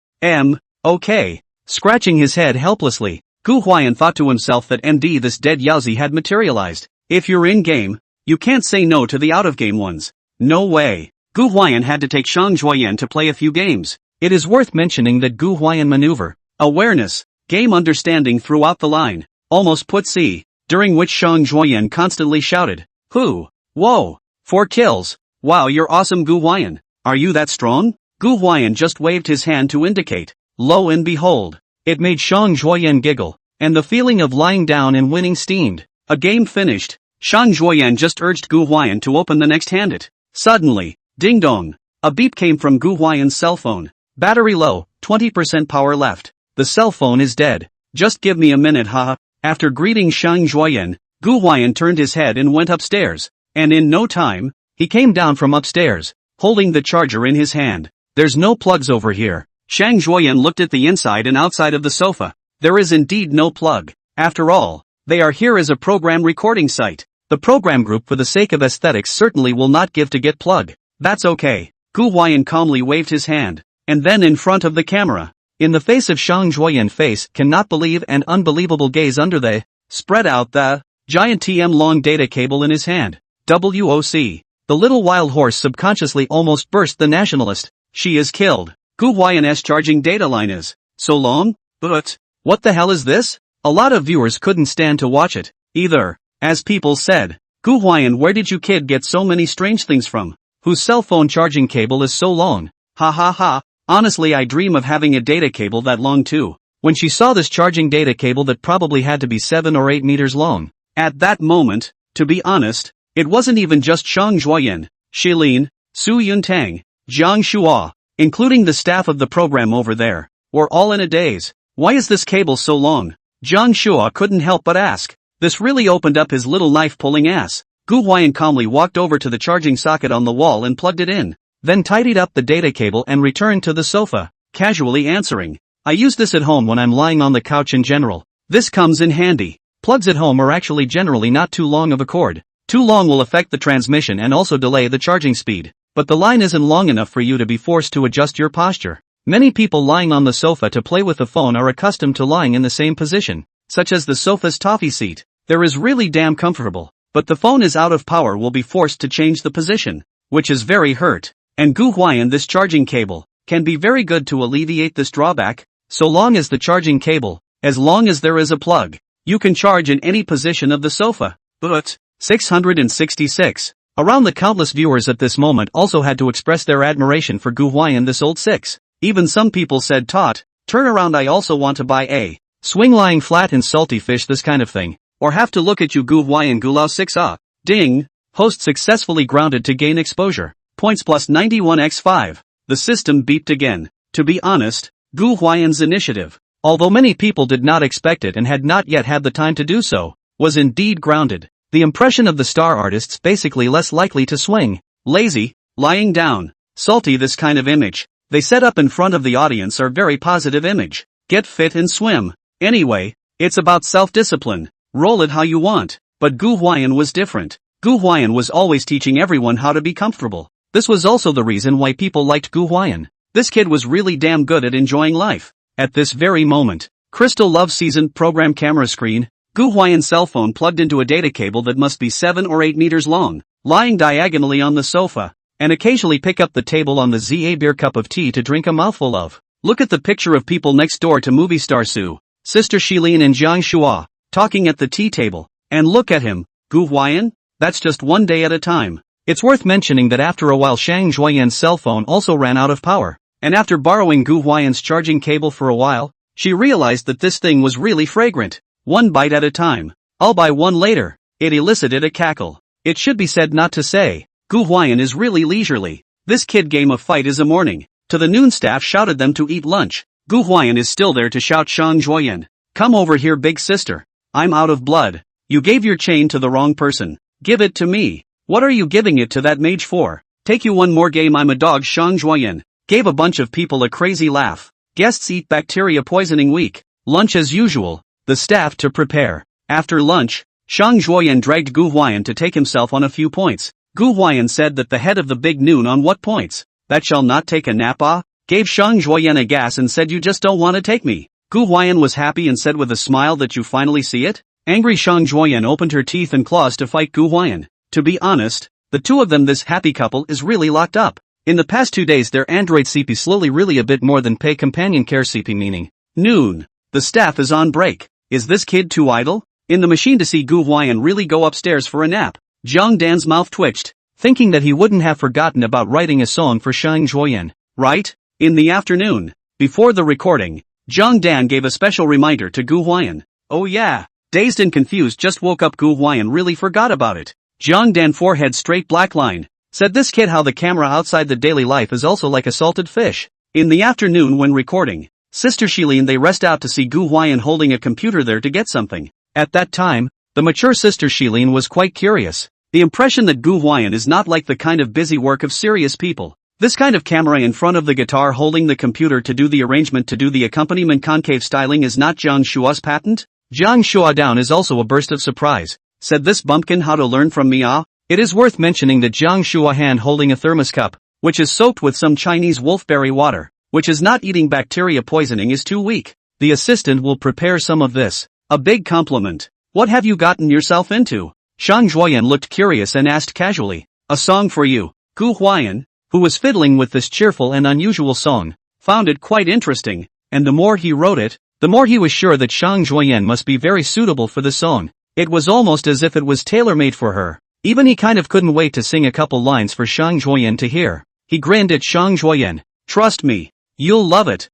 A: Okay. Scratching his head helplessly, Gu Huai'an thought to himself that MD this dead Yaozi had materialized. If you're in game, you can't say no to the out of game ones. No way. Gu Huai'an had to take Shang Zhuoyan to play a few games. It is worth mentioning that Gu Huai'an maneuver, awareness, game understanding throughout the line, almost put C, during which Shang Zhuoyan constantly shouted, "Who? Whoa! 4 kills. Wow, you're awesome Gu Huai'an. Are you that strong?" Gu Huai'an just waved his hand to indicate. Lo and behold, it made Shang Zhuoyan giggle, and the feeling of lying down and winning steamed. A game finished. Shang Zhuoyan just urged Gu Huai'an to open the next hand. Suddenly, ding dong, a beep came from Gu Huai'an's cell phone. Battery low, 20% power left. The cell phone is dead. Just give me a minute haha. After greeting Shang Zhuoyan, Gu Huai'an turned his head and went upstairs, And in no time, he came down from upstairs, holding the charger in his hand. There's no plugs over here. Shang Zhuoyan looked at the inside and outside of the sofa. There is indeed no plug. After all, they are here as a program recording site. The program group for the sake of aesthetics certainly will not give to get plug. That's okay. Gu Huai'an calmly waved his hand. And then in front of the camera, in the face of Shang Zhuoyan face cannot believe and unbelievable gaze under the spread out the giant TM long data cable in his hand. WOC. The little wild horse subconsciously almost burst the nationalist. She is killed. Gu Huai'an's charging data line is so long, but what the hell is this? A lot of viewers couldn't stand to watch it, either. As people said, Gu Huai'an, where did you kid get so many strange things from? Whose cell phone charging cable is so long? Ha ha ha. Honestly, I dream of having a data cable that long too. When she saw this charging data cable that probably had to be 7 or 8 meters long. At that moment, to be honest, it wasn't even just Shang Zhuoyan, Shilin, Su Yuntang, Jiang Shua, including the staff of the program over there, were all in a daze. Why is this cable so long? Jiang Shua couldn't help but ask. This really opened up his little knife-pulling ass. Gu Huai'an calmly walked over to the charging socket on the wall and plugged it in, then tidied up the data cable and returned to the sofa, casually answering. I use this at home when I'm lying on the couch in general. This comes in handy. Plugs at home are actually generally not too long of a cord. Too long will affect the transmission and also delay the charging speed. But the line isn't long enough for you to be forced to adjust your posture. Many people lying on the sofa to play with the phone are accustomed to lying in the same position, such as the sofa's toffee seat. There is really damn comfortable. But the phone is out of power, will be forced to change the position, which is very hurt. And Gu Huai'an, this charging cable can be very good to alleviate this drawback, so long as the charging cable, as long as there is a plug, you can charge in any position of the sofa. But 666. Around the countless viewers at this moment also had to express their admiration for Gu Huai'an, this old six. Even some people said, "Tot, turn around, I also want to buy a swing lying flat in salty fish, this kind of thing. Or have to look at you, Gu Huai'an Gulao 6 ah. Ding. Host successfully grounded to gain exposure. Points plus 91x5. The system beeped again. To be honest, Gu Huai'an's initiative, although many people did not expect it and had not yet had the time to do so, was indeed grounded. The impression of the star artists basically less likely to swing, lazy, lying down, salty, this kind of image they set up in front of the audience are very positive image. Get fit and swim. Anyway, it's about self-discipline. Roll it how you want. But Gu Huai'an was different. Gu Huai'an was always teaching everyone how to be comfortable. This was also the reason why people liked Gu Huai'an. This kid was really damn good at enjoying life. At this very moment, Crystal Love seasoned program camera screen, Gu Huai'an's cell phone plugged into a data cable that must be 7 or 8 meters long, lying diagonally on the sofa, and occasionally pick up the table on the ZA beer cup of tea to drink a mouthful of. Look at the picture of people next door to movie star Su, Sister Shilin and Jiang Shua, talking at the tea table. And look at him, Gu Huai'an? That's just one day at a time. It's worth mentioning that after a while Shang Zhuoyan's cell phone also ran out of power, and after borrowing Gu Huai'an's charging cable for a while, she realized that this thing was really fragrant. One bite at a time. I'll buy one later. It elicited a cackle. It should be said not to say, Gu Huai'an is really leisurely. This kid game of fight is a morning. To the noon staff shouted them to eat lunch. Gu Huai'an is still there to shout Shang Zhuoyan. Come over here, big sister. I'm out of blood. You gave your chain to the wrong person. Give it to me. What are you giving it to that mage for? Take you one more game, I'm a dog. Shang Zhuoyan gave a bunch of people a crazy laugh. Guests eat bacteria poisoning week. Lunch as usual. The staff to prepare. After lunch, Shang Zhuoyan dragged Gu Huai'an to take himself on a few points. Gu Huai'an said that the head of the big noon on what points? That shall not take a nap ah? Gave Shang Zhuoyan a gas and said, you just don't want to take me. Gu Huai'an was happy and said with a smile that you finally see it? Angry Shang Zhuoyan opened her teeth and claws to fight Gu Huai'an. To be honest, the two of them, this happy couple, is really locked up. In the past 2 days their android CP slowly really a bit more than pay companion care CP meaning. Noon. The staff is on break. Is this kid too idle? In the machine to see Gu Huai'an really go upstairs for a nap. Zhang Dan's mouth twitched, thinking that he wouldn't have forgotten about writing a song for Shang Zhuoyan, right? In the afternoon, before the recording, Zhang Dan gave a special reminder to Gu Huai'an. Oh yeah, dazed and confused just woke up, Gu Huai'an really forgot about it. Zhang Dan forehead straight black line, said this kid how the camera outside the daily life is also like a salted fish. In the afternoon when recording, Sister Shilin they rest out to see Gu Huai'an holding a computer there to get something. At that time, the mature Sister Shilin was quite curious. The impression that Gu Huai'an is not like the kind of busy work of serious people. This kind of camera in front of the guitar holding the computer to do the arrangement to do the accompaniment concave styling is not Zhang Shua's patent? Zhang Shua down is also a burst of surprise. Said this bumpkin how to learn from me ah? It is worth mentioning that Zhang Shua hand holding a thermos cup, which is soaked with some Chinese wolfberry water, which is not eating bacteria poisoning is too weak. The assistant will prepare some of this. A big compliment. What have you gotten yourself into? Shang Zhuoyan looked curious and asked casually. A song for you. Gu Huai'an, who was fiddling with this cheerful and unusual song, found it quite interesting, and the more he wrote it, the more he was sure that Shang Zhuoyan must be very suitable for the song. It was almost as if it was tailor-made for her. Even he kind of couldn't wait to sing a couple lines for Shang Zhuoyan to hear. He grinned at Shang Zhuoyan. Trust me, you'll love it.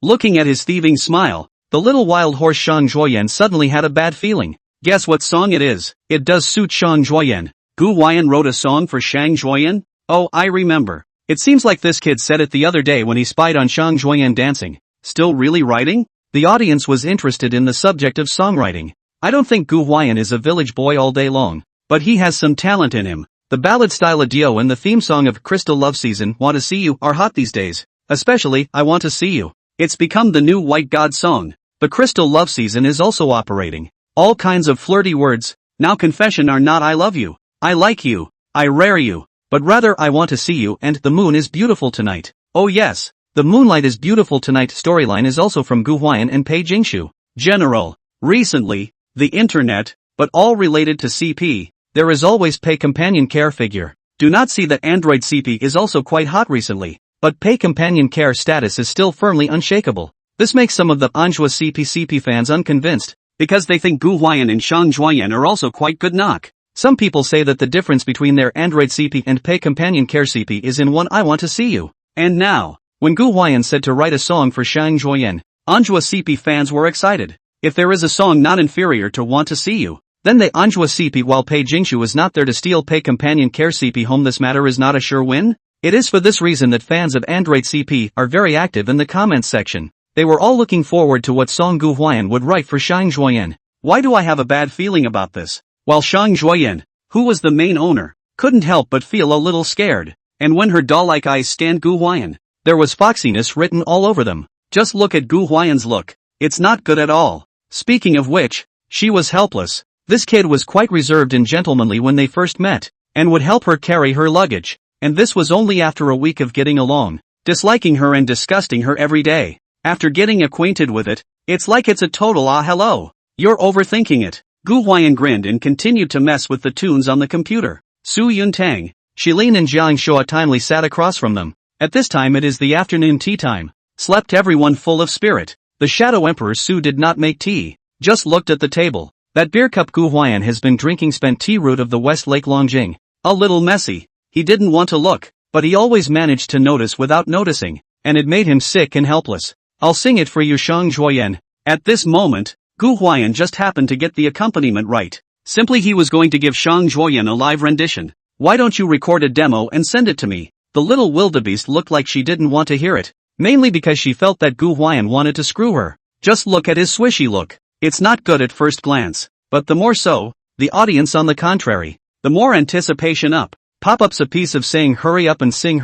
A: Looking at his thieving smile, the little wild horse Shang Zhuoyan suddenly had a bad feeling. Guess what song it is? It does suit Shang Zhuoyan. Gu Huai'an wrote a song for Shang Zhuoyan? Oh, I remember. It seems like this kid said it the other day when he spied on Shang Zhuoyan dancing. Still really writing? The audience was interested in the subject of songwriting. I don't think Gu Huai'an is a village boy all day long, but he has some talent in him. The ballad style Adio and the theme song of Crystal Love Season, Want to See You, are hot these days. Especially, I Want to See You. It's become the new white god song. The Crystal Love Season is also operating. All kinds of flirty words, now confession are not I love you, I like you, I rare you, but rather I want to see you and the moon is beautiful tonight. Oh yes, the moonlight is beautiful tonight storyline is also from Gu Huai'an and Pei Jingshu. General. Recently, the internet, but all related to CP, there is always Pei companion care figure. Do not see that Android CP is also quite hot recently, but Pei companion care status is still firmly unshakable. This makes some of the Manhwa CP fans unconvinced, because they think Gu Huai'an and Shang Zhuoyan are also quite good knock. Some people say that the difference between their Android CP and Pei companion care CP is in one I want to see you. And now, when Gu Huai'an said to write a song for Shang Zhuoyan, Manhwa CP fans were excited. If there is a song not inferior to Want to See You, then they Manhwa CP while Pei Jingshu is not there to steal Pei companion care CP home. This matter is not a sure win? It is for this reason that fans of Android CP are very active in the comments section. They were all looking forward to what song Gu Huai'an would write for Shang Zhuoyan. Why do I have a bad feeling about this? While Shang Zhuoyan, who was the main owner, couldn't help but feel a little scared. And when her doll-like eyes scanned Gu Huai'an, there was foxiness written all over them. Just look at Gu Huai'an's look. It's not good at all. Speaking of which, she was helpless. This kid was quite reserved and gentlemanly when they first met, and would help her carry her luggage. And this was only after a week of getting along, disliking her and disgusting her every day. After getting acquainted with it, it's like it's a total hello. You're overthinking it. Gu Huai'an grinned and continued to mess with the tunes on the computer. Su Yuntang, Shilin and Jiang Shua timely sat across from them. At this time it is the afternoon tea time. Slept everyone full of spirit. The Shadow Emperor Su did not make tea, just looked at the table. That beer cup Gu Huai'an has been drinking spent tea root of the West Lake Longjing. A little messy. He didn't want to look, but he always managed to notice without noticing, and it made him sick and helpless. I'll sing it for you Shang Zhuoyan. At this moment, Gu Huai'an just happened to get the accompaniment right. Simply he was going to give Shang Zhuoyan a live rendition. Why don't you record a demo and send it to me? The little wildebeest looked like she didn't want to hear it, mainly because she felt that Gu Huai'an wanted to screw her. Just look at his swishy look. It's not good at first glance, but the more so, the audience on the contrary, the more anticipation up. Pop-ups a piece of saying hurry up and sing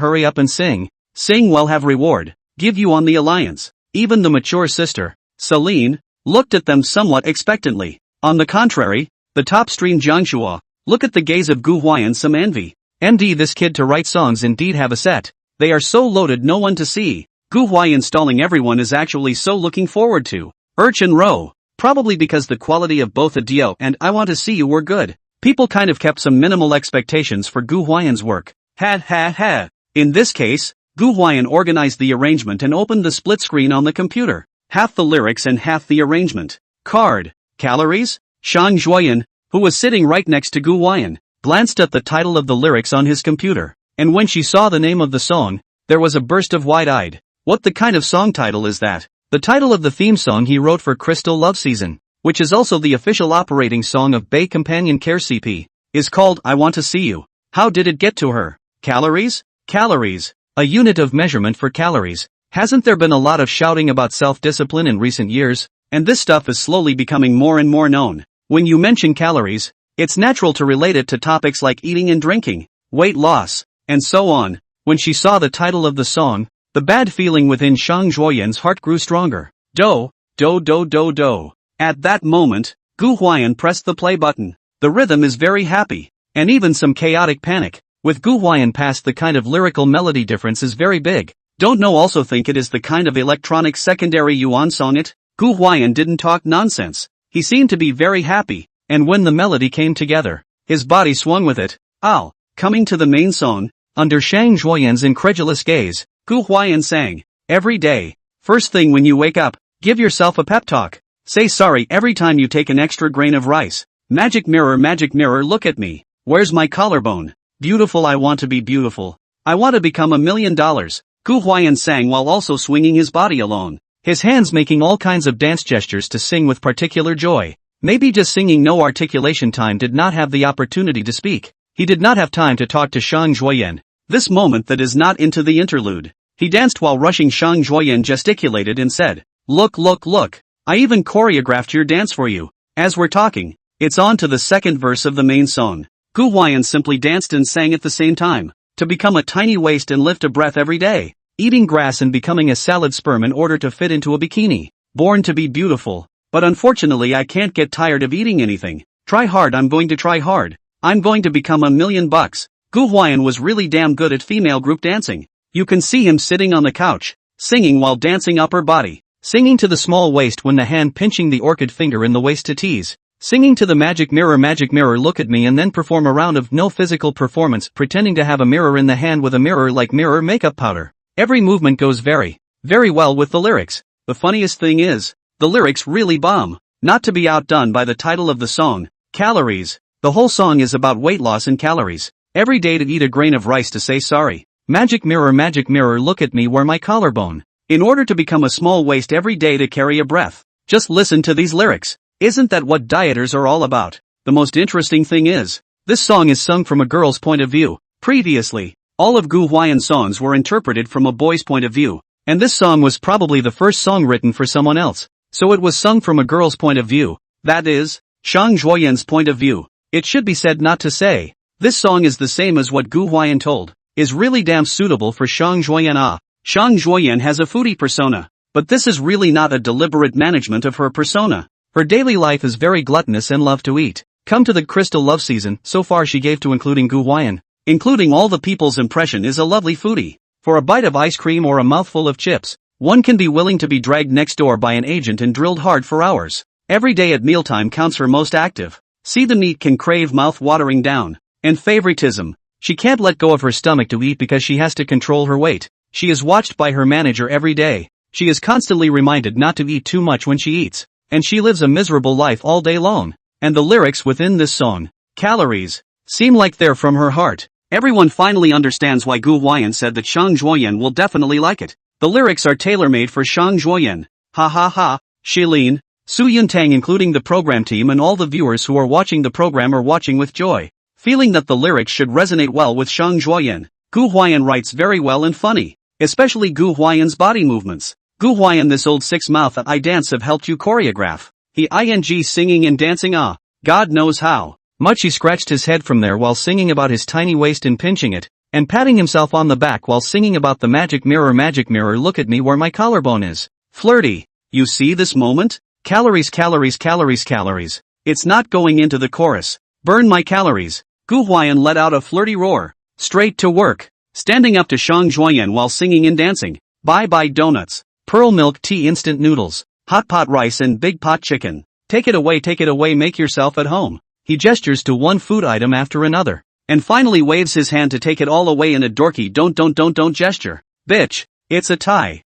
A: well have reward, give you on the alliance. Even the mature sister, Celine, looked at them somewhat expectantly. On the contrary, the top stream Jiangshua, look at the gaze of Gu Huai'an some envy. MD this kid to write songs indeed have a set. They are so loaded no one to see. Gu Huai'an stalling everyone is actually so looking forward to. Urchin Row. Probably because the quality of both Adio and I Want to See You were good. People kind of kept some minimal expectations for Gu Huai'an's work. In this case, Gu Huai'an organized the arrangement and opened the split screen on the computer. Half the lyrics and half the arrangement. Calories? Shang Zhuoyan, who was sitting right next to Gu Huai'an, glanced at the title of the lyrics on his computer. And when she saw the name of the song, there was a burst of wide-eyed. What the kind of song title is that? The title of the theme song he wrote for Crystal Love Season, which is also the official operating song of Pei Companion Care CP, is called I Want to See You. How did it get to her? Calories? Calories. A unit of measurement for calories. Hasn't there been a lot of shouting about self-discipline in recent years? And this stuff is slowly becoming more and more known. When you mention calories, It's natural to relate it to topics like eating and drinking, weight loss, and so on. When she saw the title of the song, the bad feeling within Shang Zhuoyan's heart grew stronger. Do, do do do do. At that moment, Gu Huai'an pressed the play button. The rhythm is very happy, and even some chaotic panic. With Gu Huai'an past, the kind of lyrical melody difference is very big. Don't know, also think it is the kind of electronic secondary yuan song it? Gu Huai'an didn't talk nonsense. He seemed to be very happy, and when the melody came together, his body swung with it. Coming to the main song, under Shang Zhuoyan's incredulous gaze, Gu Huai'an sang, "Every day, first thing when you wake up, give yourself a pep talk. Say sorry every time you take an extra grain of rice. Magic mirror, look at me. Where's my collarbone? Beautiful, I want to be beautiful. I want to become $1 million." Gu Huai'an sang while also swinging his body alone, his hands making all kinds of dance gestures to sing with particular joy. Maybe just singing, no articulation time, did not have the opportunity to speak. He did not have time to talk to Shang Zhuoyan. This moment that is not into the interlude. He danced while rushing. Shang Zhuoyan gesticulated and said, Look, I even choreographed your dance for you. As we're talking, it's on to the second verse of the main song. Gu Huai'an simply danced and sang at the same time. To become a tiny waist and lift a breath every day. Eating grass and becoming a salad sperm in order to fit into a bikini. Born to be beautiful. But unfortunately I can't get tired of eating anything. Try hard, I'm going to try hard. I'm going to become $1 million. Gu Huai'an was really damn good at female group dancing. You can see him sitting on the couch, singing while dancing upper body. Singing to the small waist when the hand pinching the orchid finger in the waist to tease. Singing to the magic mirror, look at me, and then perform a round of no physical performance, pretending to have a mirror in the hand with a mirror like mirror makeup powder. Every movement goes very well with the lyrics. The funniest thing is, the lyrics really bomb. Not to be outdone by the title of the song, Calories. The whole song is about weight loss and calories. Every day to eat a grain of rice, to say sorry. Magic mirror, look at me, where my collarbone. In order to become a small waist every day to carry a breath. Just listen to these lyrics. Isn't that what dieters are all about? The most interesting thing is, this song is sung from a girl's point of view. Previously, all of Gu Huai'an's songs were interpreted from a boy's point of view. And this song was probably the first song written for someone else. So it was sung from a girl's point of view. That is, Shang Zhuoyan's point of view. It should be said, not to say. This song is the same as what Gu Huai'an told. Is really damn suitable for Shang Zhuoyan. Shang Zhuoyan has a foodie persona. But this is really not a deliberate management of her persona. Her daily life is very gluttonous and love to eat. Come to the crystal love season, so far she gave to including Gu Huai'an. Including all the people's impression is a lovely foodie. For a bite of ice cream or a mouthful of chips, one can be willing to be dragged next door by an agent and drilled hard for hours. Every day at mealtime counts her most active. See, the meat can crave mouth-watering down. And favoritism. She can't let go of her stomach to eat because she has to control her weight. She is watched by her manager every day. She is constantly reminded not to eat too much when she eats. And she lives a miserable life all day long. And the lyrics within this song, Calories, seem like they're from her heart. Everyone finally understands why Gu Huai'an said that Shang Zhuoyan will definitely like it. The lyrics are tailor-made for Shang Zhuoyan. Ha ha ha. Shilin, Su Yuntang, including the program team and all the viewers who are watching the program, are watching with joy. Feeling that the lyrics should resonate well with Shang Zhuoyan. Gu Huai'an writes very well and funny. Especially Gu Huai'an's body movements. Gu Huai'an, this old six-mouth I dance have helped you choreograph. He ing singing and dancing God knows how much he scratched his head from there while singing about his tiny waist and pinching it, and patting himself on the back while singing about the magic mirror, look at me, where my collarbone is. Flirty. You see this moment? Calories. It's not going into the chorus. Burn my calories. Gu Huai'an let out a flirty roar. Straight to work. Standing up to Shang Zhuoyan while singing and dancing. Bye donuts. Pearl milk tea, instant noodles, hot pot rice and big pot chicken. Take it away, make yourself at home. He gestures to one food item after another, and finally waves his hand to take it all away in a dorky don't gesture. Bitch, it's a tie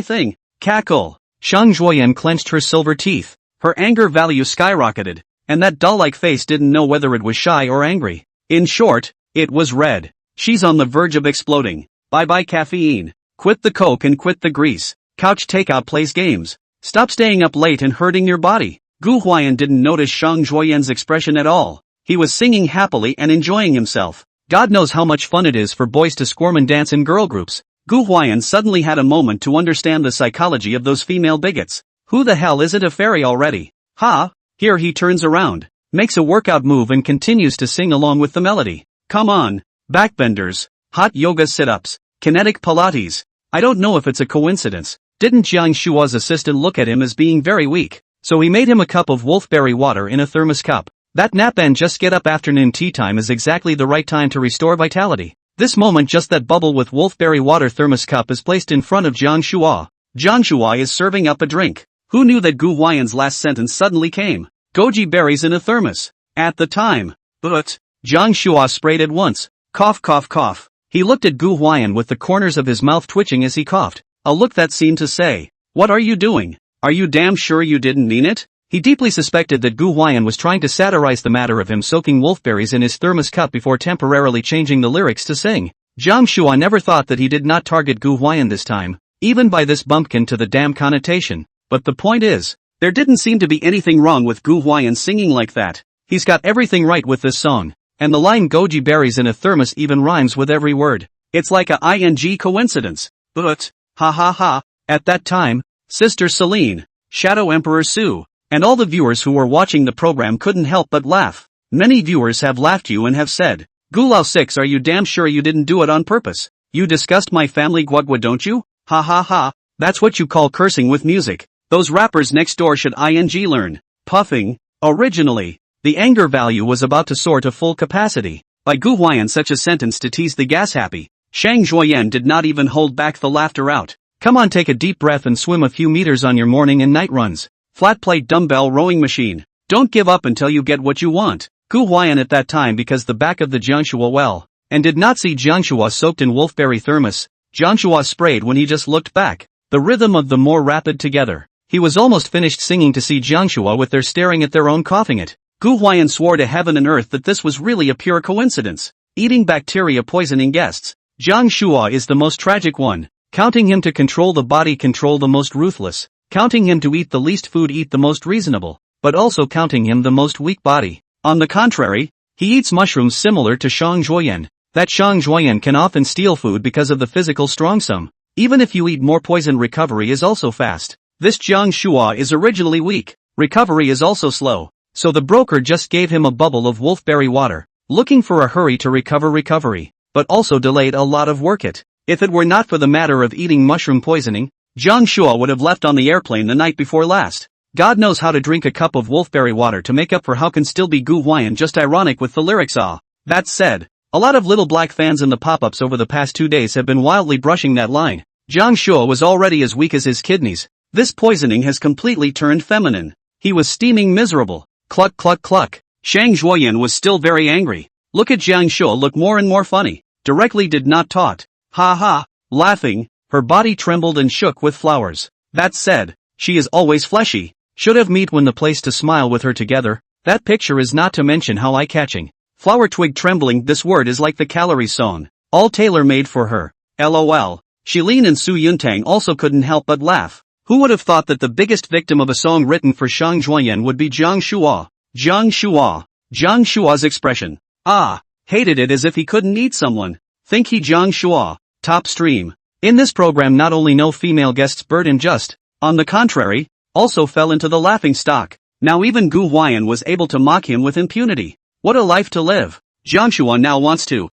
A: thing. Cackle. Shang Zhuoyan clenched her silver teeth. Her anger value skyrocketed, and that doll-like face didn't know whether it was shy or angry. In short, it was red. She's on the verge of exploding. Bye caffeine. Quit the coke and quit the grease. Couch takeout plays games. Stop staying up late and hurting your body. Gu Huai'an didn't notice Shang Zhuoyan's expression at all. He was singing happily and enjoying himself. God knows how much fun it is for boys to squirm and dance in girl groups. Gu Huai'an suddenly had a moment to understand the psychology of those female bigots. Who the hell is it, a fairy already? Ha! Here he turns around. makes a workout move and continues to sing along with the melody. Come on, backbenders, hot yoga sit-ups, kinetic pilates. I don't know if it's a coincidence. Didn't Jiang Shua's assistant look at him as being very weak? So he made him a cup of wolfberry water in a thermos cup. That nap and just get up afternoon tea time is exactly the right time to restore vitality. This moment just that bubble with wolfberry water thermos cup is placed in front of Jiang Shua. Jiang Shua is serving up a drink. Who knew that Gu Huai'an's last sentence suddenly came? Goji berries in a thermos. At the time. But Jiang Shua sprayed at once. Cough cough cough. He looked at Gu Huai'an with the corners of his mouth twitching as he coughed. A look that seemed to say, "What are you doing? Are you damn sure you didn't mean it?" He deeply suspected that Gu Huai'an was trying to satirize the matter of him soaking wolfberries in his thermos cup before temporarily changing the lyrics to sing. Jiang Shua never thought that he did not target Gu Huai'an this time, even by this bumpkin to the damn connotation. But the point is, there didn't seem to be anything wrong with Gu Huai'an singing like that. He's got everything right with this song. And the line goji berries in a thermos even rhymes with every word. It's like a ing coincidence. But, ha ha ha, at that time, Sister Celine, Shadow Emperor Su, and all the viewers who were watching the program couldn't help but laugh. Many viewers have laughed you and have said, "Gulao 6, are you damn sure you didn't do it on purpose? You disgust my family guagua, don't you? Ha ha ha, that's what you call cursing with music. Those rappers next door should ing learn." Puffing. Originally, the anger value was about to soar to full capacity. By Gu Huai'an such a sentence to tease the gas-happy. Shang Zhuoyan did not even hold back the laughter out. Come on, take a deep breath and swim a few meters on your morning and night runs. Flat plate dumbbell rowing machine. Don't give up until you get what you want. Gu Huai'an at that time because the back of the Jiangshua well, and did not see Jiangshua soaked in wolfberry thermos. Jiangshua sprayed when he just looked back. The rhythm of the more rapid together. He was almost finished singing to see Jiangshua with their staring at their own coughing it. Gu Huai'an swore to heaven and earth that this was really a pure coincidence. Eating bacteria poisoning guests. Jiang Shua is the most tragic one. Counting him to control the body control the most ruthless. Counting him to eat the least food eat the most reasonable. But also counting him the most weak body. On the contrary, he eats mushrooms similar to Shang Zhuoyan. That Shang Zhuoyan can often steal food because of the physical strongsome. Even if you eat more poison recovery is also fast. This Jiang Shua is originally weak. Recovery is also slow. So the broker just gave him a bubble of wolfberry water, looking for a hurry to recover recovery, but also delayed a lot of work it. If it were not for the matter of eating mushroom poisoning, Jiang Shua would have left on the airplane the night before last. God knows how to drink a cup of wolfberry water to make up for how can still be Gu Huai'an just ironic with the lyrics ah. That said, a lot of little black fans in the pop-ups over the past 2 days have been wildly brushing that line. Jiang Shua was already as weak as his kidneys. This poisoning has completely turned feminine. He was steaming miserable. Cluck cluck cluck. Shang Zhuoyan was still very angry. Look at Jiang Shua look more and more funny. Directly did not taught. Ha ha. Laughing, her body trembled and shook with flowers. That said, she is always fleshy. Should have meet when the place to smile with her together. That picture is not to mention how eye-catching. Flower twig trembling, this word is like the calories song. All tailor-made for her. LOL. Shilin and Su Yuntang also couldn't help but laugh. Who would have thought that the biggest victim of a song written for Shang Zhuoyan would be Jiang Shua? Jiang Shua. Jiang Shua's expression. Ah, hated it as if he couldn't eat someone. Think he Jiang Shua. Top stream. In this program not only no female guests burden just, on the contrary, also fell into the laughing stock. Now even Gu Huai'an was able to mock him with impunity. What a life to live. Jiang Shua now wants to,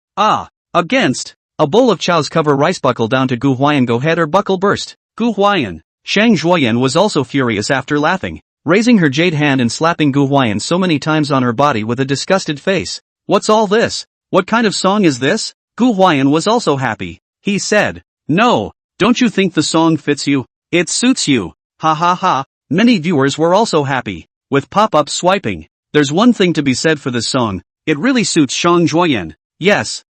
A: against, a bowl of chow's cover rice buckle down to Gu Huai'an go head or buckle burst. Gu Huai'an. Shang Zhuoyan was also furious after laughing, raising her jade hand and slapping Gu Huai'an so many times on her body with a disgusted face. What's all this? What kind of song is this? Gu Huai'an was also happy. He said, "No, don't you think the song fits you? It suits you." Ha ha ha. Many viewers were also happy, with pop-up swiping. There's one thing to be said for this song, it really suits Shang Zhuoyan. Yes,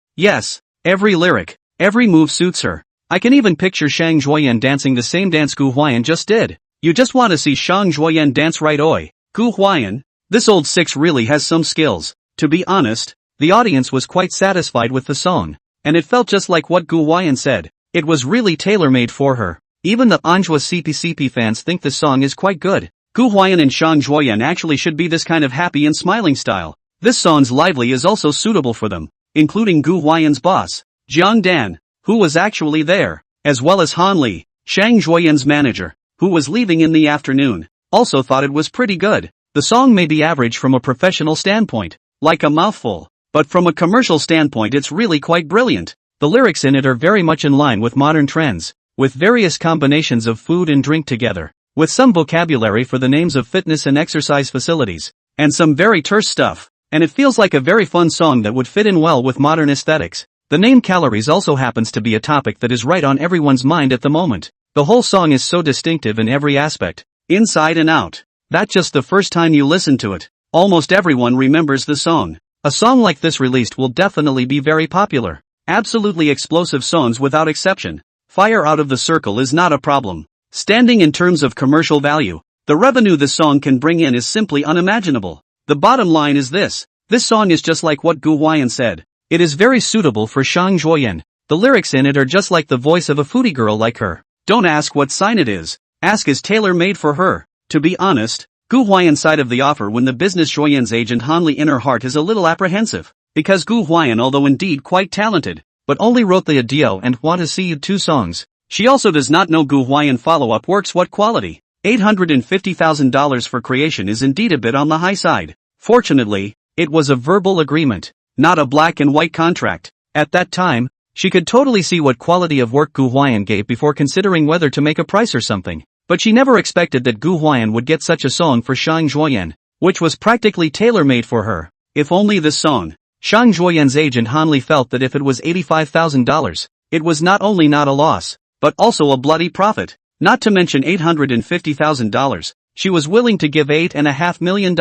A: every lyric, every move suits her. I can even picture Shang Zhuoyan dancing the same dance Gu Huai'an just did. You just want to see Shang Zhuoyan dance right oi. Gu Huai'an, this old six really has some skills. To be honest, the audience was quite satisfied with the song, and it felt just like what Gu Huai'an said. It was really tailor-made for her. Even the Anhwa CP fans think the song is quite good. Gu Huai'an and Shang Zhuoyan actually should be this kind of happy and smiling style. This song's lively is also suitable for them, including Gu Huai'an's boss, Jiang Dan, who was actually there, as well as Han Li, Shang Zhuoyan's manager, who was leaving in the afternoon, also thought it was pretty good. The song may be average from a professional standpoint, like a mouthful, but from a commercial standpoint it's really quite brilliant. The lyrics in it are very much in line with modern trends, with various combinations of food and drink together, with some vocabulary for the names of fitness and exercise facilities, and some very terse stuff, and it feels like a very fun song that would fit in well with modern aesthetics. The name calories also happens to be a topic that is right on everyone's mind at the moment. The whole song is so distinctive in every aspect, inside and out, that just the first time you listen to it, almost everyone remembers the song. A song like this released will definitely be very popular. Absolutely explosive songs without exception. Fire out of the circle is not a problem. Standing in terms of commercial value, the revenue this song can bring in is simply unimaginable. The bottom line is this song is just like what Gu Huai'an said. It is very suitable for Shang Zhuoyan. The lyrics in it are just like the voice of a foodie girl like her. Don't ask what sign it is. Ask is tailor-made for her. To be honest, Gu Huai'an's side of the offer when the business Zhuoyan's agent Hanli in her heart is a little apprehensive, because Gu Huai'an, although indeed quite talented, but only wrote the Adio and Want to See You 2 songs. She also does not know Gu Huai'an follow-up works what quality. $850,000 for creation is indeed a bit on the high side. Fortunately, it was a verbal agreement, not a black and white contract. At that time, she could totally see what quality of work Gu Huai'an gave before considering whether to make a price or something. But she never expected that Gu Huai'an would get such a song for Shang Zhuoyan, which was practically tailor-made for her. If only this song. Shang Zhuoyan's agent Hanli felt that if it was $85,000, it was not only not a loss, but also a bloody profit. Not to mention $850,000, she was willing to give $8.5 million.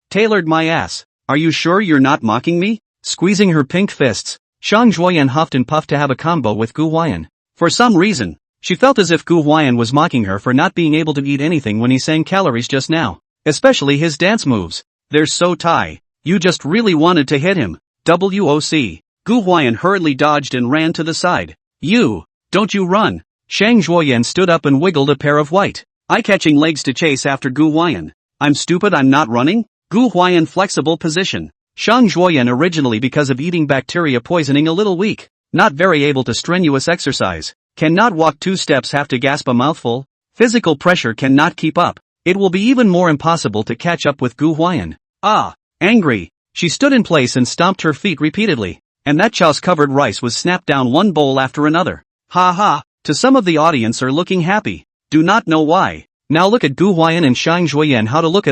A: Tailored my ass. Are you sure you're not mocking me? Squeezing her pink fists, Shang Zhuoyan huffed and puffed to have a combo with Gu Huai'an. For some reason, she felt as if Gu Huai'an was mocking her for not being able to eat anything when he sang calories just now. Especially his dance moves. They're so Thai. You just really wanted to hit him. WOC. Gu Huai'an hurriedly dodged and ran to the side. Don't you run. Shang Zhuoyan stood up and wiggled a pair of white, eye-catching legs to chase after Gu Huai'an. I'm stupid, I'm not running? Gu Huai'an flexible position. Shang Zhuoyan originally because of eating bacteria poisoning a little weak, not very able to strenuous exercise, cannot walk 2 steps, have to gasp a mouthful, physical pressure cannot keep up. It will be even more impossible to catch up with Gu Huai'an. Angry, she stood in place and stomped her feet repeatedly, and that chaos-covered rice was snapped down one bowl after another. Ha ha, to some of the audience are looking happy, do not know why. Now look at Gu Huai'an and Shang Zhuoyan, how to look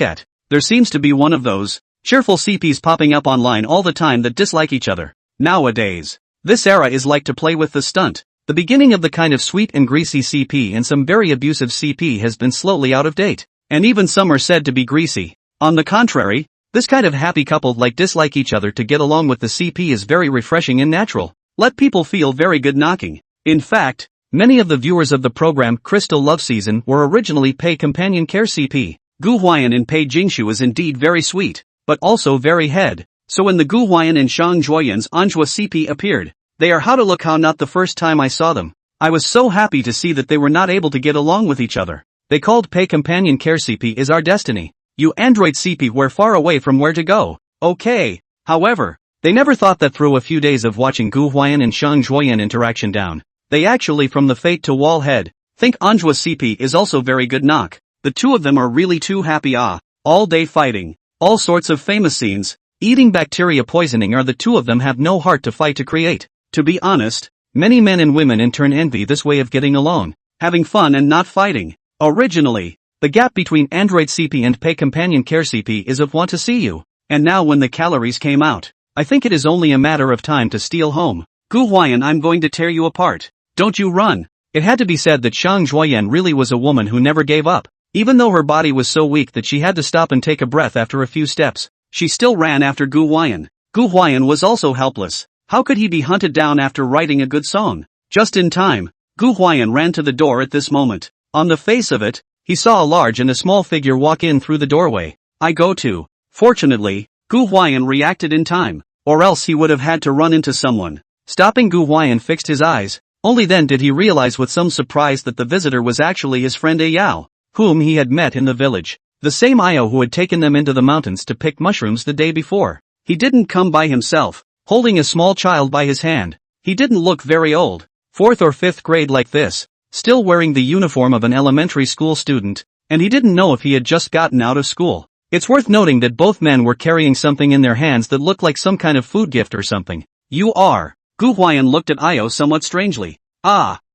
A: at. There seems to be one of those cheerful CPs popping up online all the time that dislike each other. Nowadays, this era is like to play with the stunt. The beginning of the kind of sweet and greasy CP and some very abusive CP has been slowly out of date, and even some are said to be greasy. On the contrary, this kind of happy couple like dislike each other to get along with the CP is very refreshing and natural. Let people feel very good knocking. In fact, many of the viewers of the program Crystal Love Season were originally Pei Companion Care CP. Gu Huai'an in Pei Jingshu is indeed very sweet, but also very head. So when the Gu Huai'an and Shang Zhuoyan's Anhua CP appeared, they are how to look how not the first time I saw them. I was so happy to see that they were not able to get along with each other. They called Pei Companion Care CP is our destiny. You Android CP we're far away from where to go. Okay. However, they never thought that through a few days of watching Gu Huai'an and Shang Zhuoyan interaction down, they actually from the fate to wall head. Think Anhua CP is also very good knock. The two of them are really too happy all day fighting. All sorts of famous scenes. Eating bacteria poisoning are the two of them have no heart to fight to create. To be honest, many men and women in turn envy this way of getting along, having fun and not fighting. Originally, the gap between Android CP and Pei Companion Care CP is of Want to See You, and now when the calories came out, I think it is only a matter of time to steal home. Gu Huai'an, I'm going to tear you apart. Don't you run. It had to be said that Shang Zhuoyan really was a woman who never gave up. Even though her body was so weak that she had to stop and take a breath after a few steps, she still ran after Gu Huai'an. Gu Huai'an was also helpless. How could he be hunted down after writing a good song? Just in time, Gu Huai'an ran to the door at this moment. On the face of it, he saw a large and a small figure walk in through the doorway. I go to. Fortunately, Gu Huai'an reacted in time, or else he would have had to run into someone. Stopping, Gu Huai'an fixed his eyes. Only then did he realize with some surprise that the visitor was actually his friend Ayao, whom he had met in the village. The same Ayao who had taken them into the mountains to pick mushrooms the day before. He didn't come by himself, holding a small child by his hand. He didn't look very old, 4th or 5th grade like this. still wearing the uniform of an elementary school student, and he didn't know if he had just gotten out of school. It's worth noting that both men were carrying something in their hands that looked like some kind of food gift or something. You are. Gu Huai'an looked at Io somewhat strangely.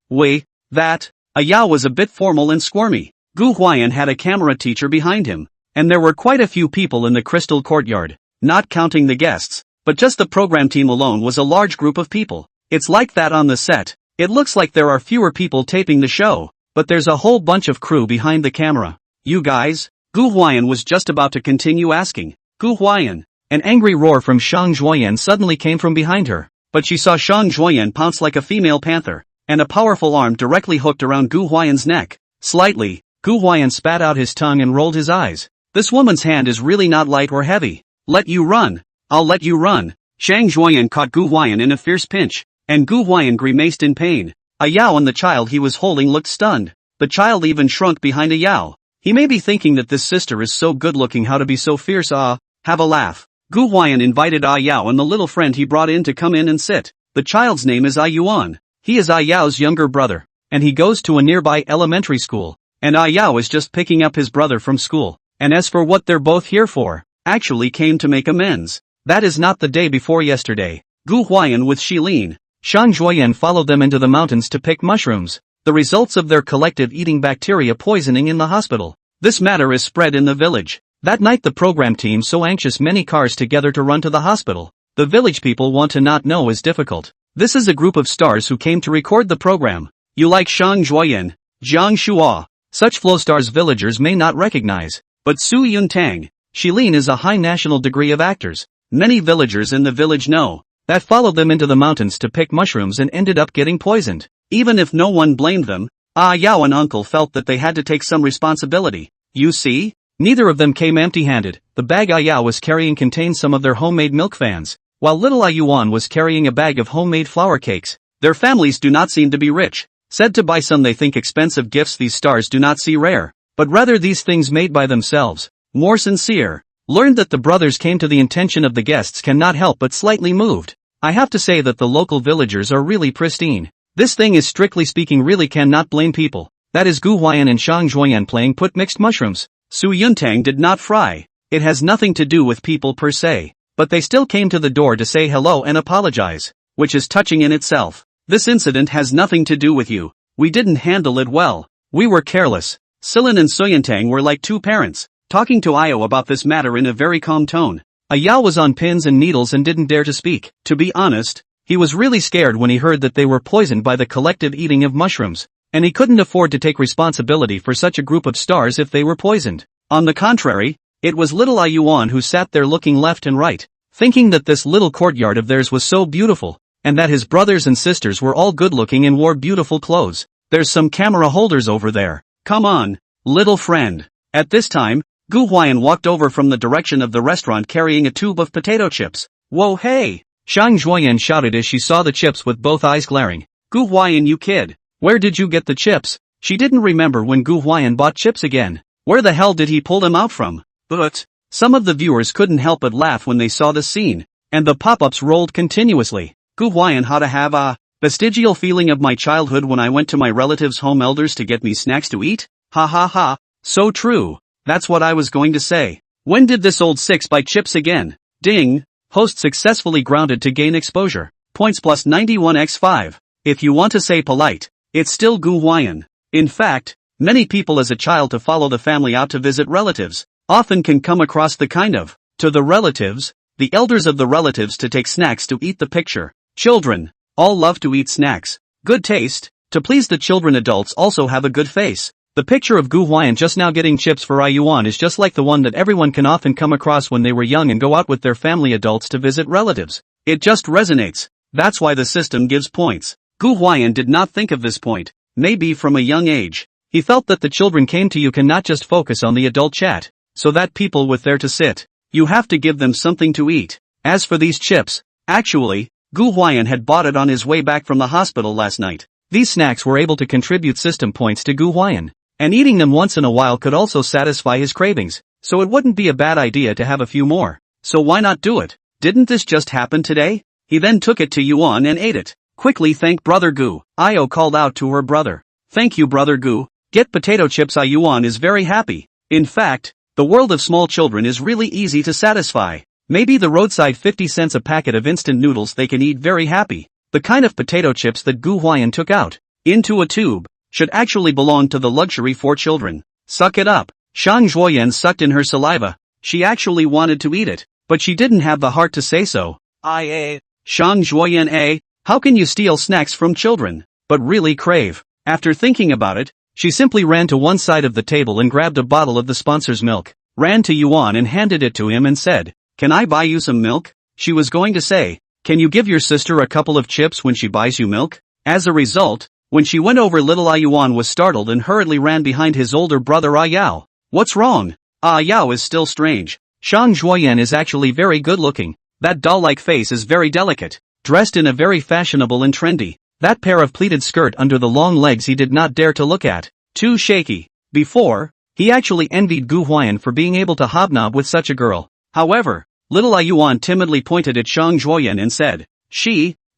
A: Wait, that. Io was a bit formal and squirmy. Gu Huai'an had a camera teacher behind him, and there were quite a few people in the crystal courtyard, not counting the guests, but just the program team alone was a large group of people. It's like that on the set. It looks like there are fewer people taping the show, but there's a whole bunch of crew behind the camera. You guys? Gu Huai'an was just about to continue asking. Gu Huai'an. An angry roar from Shang Zhuoyan suddenly came from behind her, but she saw Shang Zhuoyan pounce like a female panther, and a powerful arm directly hooked around Gu Huai'an's neck. Slightly, Gu Huai'an spat out his tongue and rolled his eyes. This woman's hand is really not light or heavy. Let you run. I'll let you run. Shang Zhuoyan caught Gu Huai'an in a fierce pinch, and Gu Huai'an grimaced in pain. Yao and the child he was holding looked stunned. The child even shrunk behind Yao. He may be thinking that this sister is so good looking, how to be so fierce. Have a laugh. Gu Huai'an invited Yao and the little friend he brought in to come in and sit. The child's name is Yuan. He is Yao's younger brother, and he goes to a nearby elementary school, and Yao is just picking up his brother from school. And as for what they're both here for, actually came to make amends. That is not the day before yesterday. Gu Huai'an with Shilin, Shang Zhuoyan followed them into the mountains to pick mushrooms, the results of their collective eating bacteria poisoning in the hospital. This matter is spread in the village. That night the program team so anxious many cars together to run to the hospital. The village people want to not know is difficult. This is a group of stars who came to record the program. You like Shang Zhuoyan, Jiang Shua. Such flow stars villagers may not recognize. But Su Yuntang, Shilin is a high national degree of actors. Many villagers in the village know. That followed them into the mountains to pick mushrooms and ended up getting poisoned. Even if no one blamed them, Yao and Uncle felt that they had to take some responsibility. You see? Neither of them came empty-handed. The bag Yao was carrying contained some of their homemade milk fans, while little Yuan was carrying a bag of homemade flour cakes. Their families do not seem to be rich. Said to buy some they think expensive gifts these stars do not see rare, but rather these things made by themselves, more sincere. Learned that the brothers came to the intention of the guests cannot help but slightly moved. I have to say that the local villagers are really pristine. This thing is strictly speaking really cannot blame people. That is Gu Huai'an and Shang Zhuoyan playing put mixed mushrooms. Su Yuntang did not fry. It has nothing to do with people per se. But they still came to the door to say hello and apologize, which is touching in itself. This incident has nothing to do with you. We didn't handle it well. We were careless. Silin and Suyantang were like two parents, talking to Io about this matter in a very calm tone. Yao was on pins and needles and didn't dare to speak. To be honest, he was really scared when he heard that they were poisoned by the collective eating of mushrooms, and he couldn't afford to take responsibility for such a group of stars if they were poisoned. On the contrary, it was little Yuan who sat there looking left and right, thinking that this little courtyard of theirs was so beautiful, and that his brothers and sisters were all good looking and wore beautiful clothes. There's some camera holders over there. Come on, little friend. At this time, Gu Huai'an walked over from the direction of the restaurant carrying a tube of potato chips. Whoa, hey! Shang Zhuoyan shouted as she saw the chips with both eyes glaring. Gu Huai'an, you kid! Where did you get the chips? She didn't remember when Gu Huai'an bought chips again. Where the hell did he pull them out from? But some of the viewers couldn't help but laugh when they saw the scene, and the pop-ups rolled continuously. Gu Huai'an, how to have a vestigial feeling of my childhood when I went to my relatives' home elders to get me snacks to eat? Ha ha ha, so true. That's what I was going to say. When did this old 6 buy chips again? Ding! Host successfully grounded to gain exposure. Points plus 91x5. If you want to say polite, it's still Gu Huai'an. In fact, many people as a child to follow the family out to visit relatives, often can come across the kind of, to the relatives, the elders of the relatives to take snacks to eat the picture. Children, all love to eat snacks. Good taste, to please the children. Adults also have a good face. The picture of Gu Huai'an just now getting chips for Yuan is just like the one that everyone can often come across when they were young and go out with their family adults to visit relatives. It just resonates. That's why the system gives points. Gu Huai'an did not think of this point, maybe from a young age. He felt that the children came to you cannot just focus on the adult chat, so that people with there to sit. You have to give them something to eat. As for these chips, actually, Gu Huai'an had bought it on his way back from the hospital last night. These snacks were able to contribute system points to Gu Huai'an. And eating them once in a while could also satisfy his cravings, so it wouldn't be a bad idea to have a few more. So why not do it? Didn't this just happen today? He then took it to Yuan and ate it. Quickly thank brother Gu. Io called out to her brother. Thank you brother Gu. Get potato chips Yuan is very happy. In fact, the world of small children is really easy to satisfy. Maybe the roadside 50 cents a packet of instant noodles they can eat very happy. The kind of potato chips that Gu Huai'an took out into a tube should actually belong to the luxury for children. Suck it up. Shang Zhuoyan sucked in her saliva. She actually wanted to eat it, but she didn't have the heart to say so. Shang Zhuoyan how can you steal snacks from children, but really crave? After thinking about it, she simply ran to one side of the table and grabbed a bottle of the sponsor's milk, ran to Yuan and handed it to him and said, "Can I buy you some milk?" She was going to say, "Can you give your sister a couple of chips when she buys you milk?" As a result, when she went over, little Yuan was startled and hurriedly ran behind his older brother Yao. "What's wrong?" Yao is still strange. Shang Zhuoyan is actually very good looking. That doll-like face is very delicate. Dressed in a very fashionable and trendy. That pair of pleated skirt under the long legs he did not dare to look at. Too shaky. Before, he actually envied Gu Huai'an for being able to hobnob with such a girl. However, little Yuan timidly pointed at Shang Zhuoyan and said,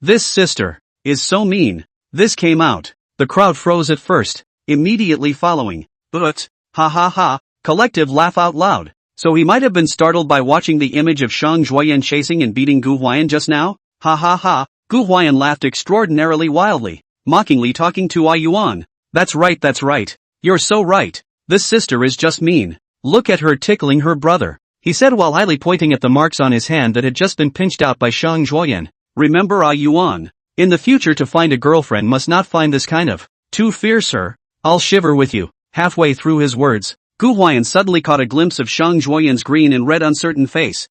A: "This sister, is so mean." This came out. The crowd froze at first, immediately following. But, ha ha ha, collective laugh out loud. So he might have been startled by watching the image of Shang Zhuoyan chasing and beating Gu Huai'an just now? Ha ha ha, Gu Huai'an laughed extraordinarily wildly, mockingly talking to Yuan. That's right. You're so right. This sister is just mean. Look at her tickling her brother," he said while highly pointing at the marks on his hand that had just been pinched out by Shang Zhuoyan. "Remember Yuan. In the future to find a girlfriend must not find this kind of too fierce her. I'll shiver with you." Halfway through his words, Gu Huai'an suddenly caught a glimpse of Shang Zhuoyan's green and red uncertain face.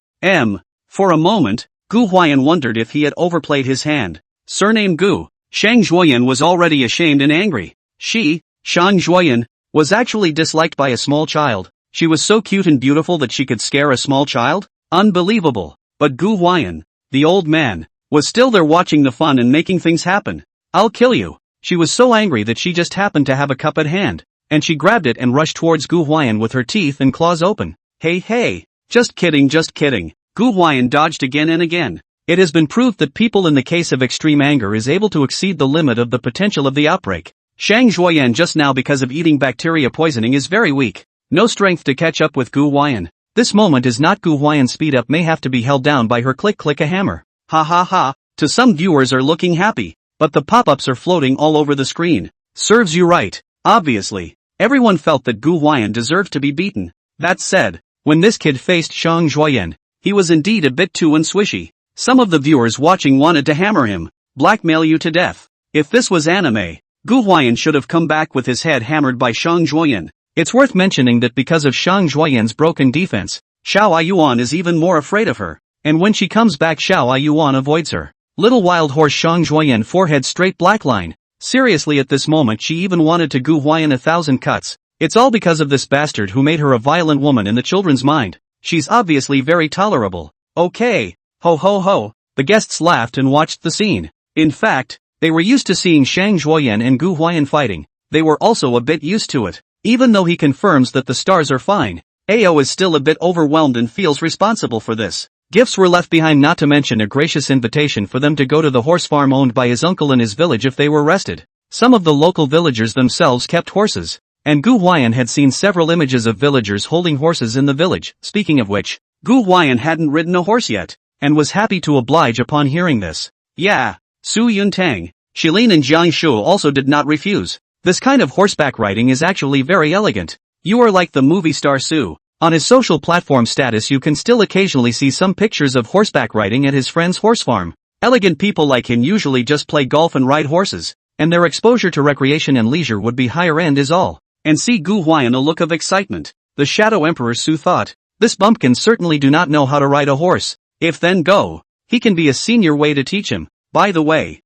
A: For a moment, Gu Huai'an wondered if he had overplayed his hand. Surname Gu. Shang Zhuoyan was already ashamed and angry. She, Shang Zhuoyan, was actually disliked by a small child. She was so cute and beautiful that she could scare a small child? Unbelievable. But Gu Huai'an, the old man, was still there watching the fun and making things happen. "I'll kill you." She was so angry that she just happened to have a cup at hand, and she grabbed it and rushed towards Gu Huai'an with her teeth and claws open. Hey, just kidding. Gu Huai'an dodged again and again. It has been proved that people in the case of extreme anger is able to exceed the limit of the potential of the outbreak. Shang Zhuoyan just now because of eating bacteria poisoning is very weak. No strength to catch up with Gu Huai'an. This moment is not Gu Huai'an's speed up may have to be held down by her click a hammer. Ha ha ha, to some viewers are looking happy, but the pop-ups are floating all over the screen. Serves you right. Obviously, everyone felt that Gu Huai'an deserved to be beaten. That said, when this kid faced Shang Zhuoyan, he was indeed a bit too unswishy. Some of the viewers watching wanted to hammer him, blackmail you to death. If this was anime, Gu Huai'an should have come back with his head hammered by Shang Zhuoyan. It's worth mentioning that because of Shang Zhuoyan's broken defense, Xiao Yuan is even more afraid of her, and when she comes back Xiao Yuan avoids her. Little wild horse Shang Zhuoyan forehead straight black line. Seriously, at this moment she even wanted to Gu Huai'an 1,000 cuts. It's all because of this bastard who made her a violent woman in the children's mind. She's obviously very tolerable. Okay. Ho ho ho. The guests laughed and watched the scene. In fact, they were used to seeing Shang Zhuoyan and Gu Huai'an fighting. They were also a bit used to it. Even though he confirms that the stars are fine, Ao is still a bit overwhelmed and feels responsible for this. Gifts were left behind, not to mention a gracious invitation for them to go to the horse farm owned by his uncle in his village if they were rested. Some of the local villagers themselves kept horses, and Gu Huai'an had seen several images of villagers holding horses in the village. Speaking of which, Gu Huai'an hadn't ridden a horse yet, and was happy to oblige upon hearing this. Yeah, Su Yuntang, Shilin and Jiang Shu also did not refuse. This kind of horseback riding is actually very elegant. You are like the movie star Su. On his social platform status you can still occasionally see some pictures of horseback riding at his friend's horse farm. Elegant people like him usually just play golf and ride horses, and their exposure to recreation and leisure would be higher end is all. And see Gu Huai'an a look of excitement. The Shadow Emperor Su thought, this bumpkin certainly do not know how to ride a horse. If then go, he can be a senior way to teach him. By the way,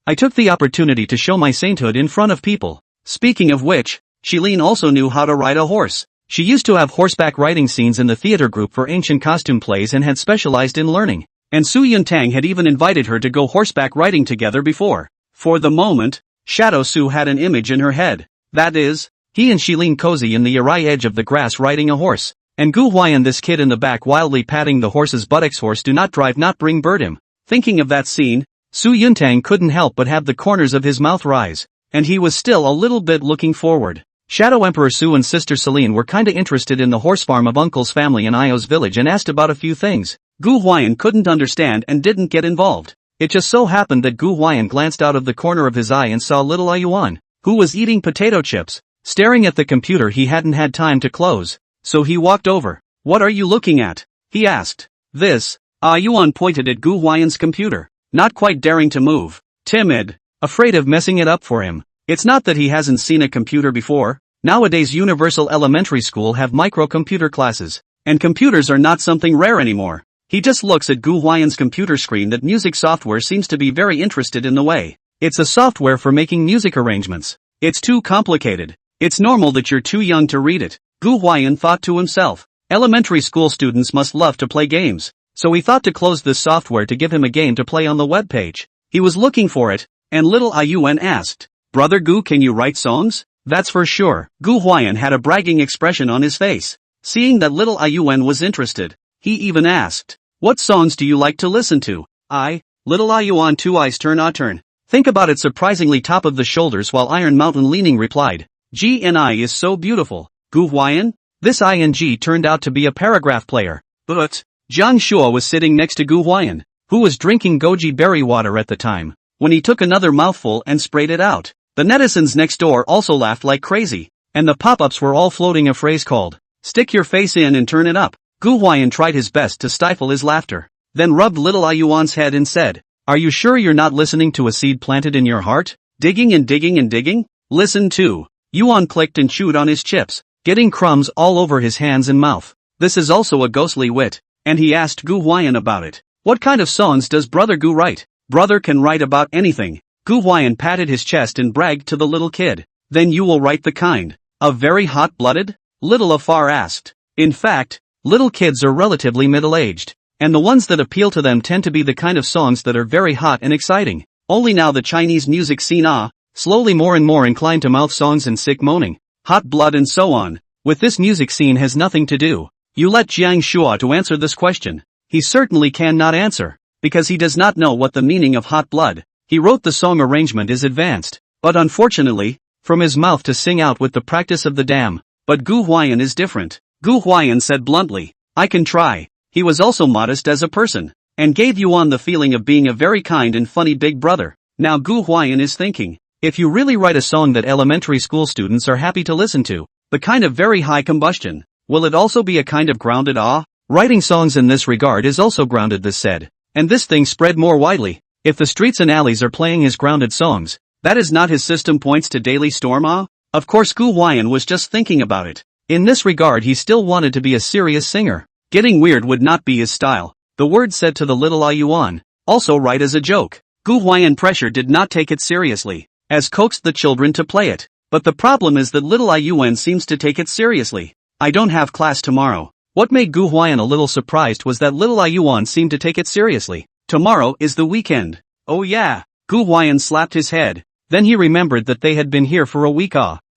A: I took the opportunity to show my sainthood in front of people. Speaking of which, Shilin also knew how to ride a horse. She used to have horseback riding scenes in the theater group for ancient costume plays and had specialized in learning. And Su Yuntang had even invited her to go horseback riding together before. For the moment, Shadow Su had an image in her head. That is, he and Shilin cozy in the awry edge of the grass riding a horse. And Gu Huai'an this kid in the back wildly patting the horse's buttocks. Horse do not drive not bring bird him. Thinking of that scene, Su Yuntang couldn't help but have the corners of his mouth rise. and he was still a little bit looking forward. Shadow Emperor Su and Sister Celine were kinda interested in the horse farm of Uncle's family in Io's village and asked about a few things. Gu Huai'an couldn't understand and didn't get involved. It just so happened that Gu Huai'an glanced out of the corner of his eye and saw little Yuan, who was eating potato chips, staring at the computer he hadn't had time to close. So he walked over. "What are you looking at?" he asked. "This." Yuan pointed at Gu Huai'an's computer, not quite daring to move. Timid. Afraid of messing it up for him. It's not that he hasn't seen a computer before. Nowadays Universal Elementary School have microcomputer classes, and computers are not something rare anymore. He just looks at Gu Huai'an's computer screen. That music software seems to be very interested in the way. It's a software for making music arrangements. It's too complicated. It's normal that you're too young to read it. Gu Huai'an thought to himself. Elementary school students must love to play games. So he thought to close this software to give him a game to play on the web page. He was looking for it, and little Yuan asked, "Brother Gu, can you write songs?" "That's for sure." Gu Huai'an had a bragging expression on his face. Seeing that little Yuan was interested, he even asked, "What songs do you like to listen to?" Little Yuan two eyes turn. Think about it, surprisingly top of the shoulders, while Iron Mountain leaning replied, "GNI is so beautiful." Gu Huai'an? This ing turned out to be a paragraph player. But Jiang Shua was sitting next to Gu Huai'an, who was drinking goji berry water at the time, when he took another mouthful and sprayed it out. The netizens next door also laughed like crazy, and the pop-ups were all floating a phrase called, "Stick your face in and turn it up." Gu Huai'an tried his best to stifle his laughter, then rubbed little Yuan's head and said, "Are you sure you're not listening to a seed planted in your heart? Digging and digging and digging? Listen to." Yuan clicked and chewed on his chips, getting crumbs all over his hands and mouth. This is also a ghostly wit, and he asked Gu Huai'an about it. "What kind of songs does Brother Gu write?" "Brother can write about anything." Gu Huai'an patted his chest and bragged to the little kid. "Then you will write the kind of very hot-blooded?" Little Afar asked. In fact, little kids are relatively middle-aged, and the ones that appeal to them tend to be the kind of songs that are very hot and exciting. Only now the Chinese music scene slowly more and more inclined to mouth songs and sick moaning, hot blood and so on. With this music scene has nothing to do. You let Jiang Shua to answer this question. He certainly cannot answer, because he does not know what the meaning of hot blood. He wrote the song arrangement is advanced, but unfortunately, from his mouth to sing out with the practice of the dam. But Gu Huai'an is different. Gu Huai'an said bluntly, "I can try." He was also modest as a person, and gave Yuan the feeling of being a very kind and funny big brother. Now Gu Huai'an is thinking, if you really write a song that elementary school students are happy to listen to, the kind of very high combustion, will it also be a kind of grounded Writing songs in this regard is also grounded, this said. And this thing spread more widely. If the streets and alleys are playing his grounded songs, that is not his system points to Daily Storm Of course Gu Huai'an was just thinking about it. In this regard he still wanted to be a serious singer. Getting weird would not be his style. The word said to the little Yuan, also write as a joke. Gu Huai'an pressure did not take it seriously, as coaxed the children to play it. But the problem is that little Yuan seems to take it seriously. "I don't have class tomorrow." What made Gu Huai'an a little surprised was that little Yuan seemed to take it seriously. "Tomorrow is the weekend." "Oh yeah." Gu Huai'an slapped his head. Then he remembered that they had been here for a week.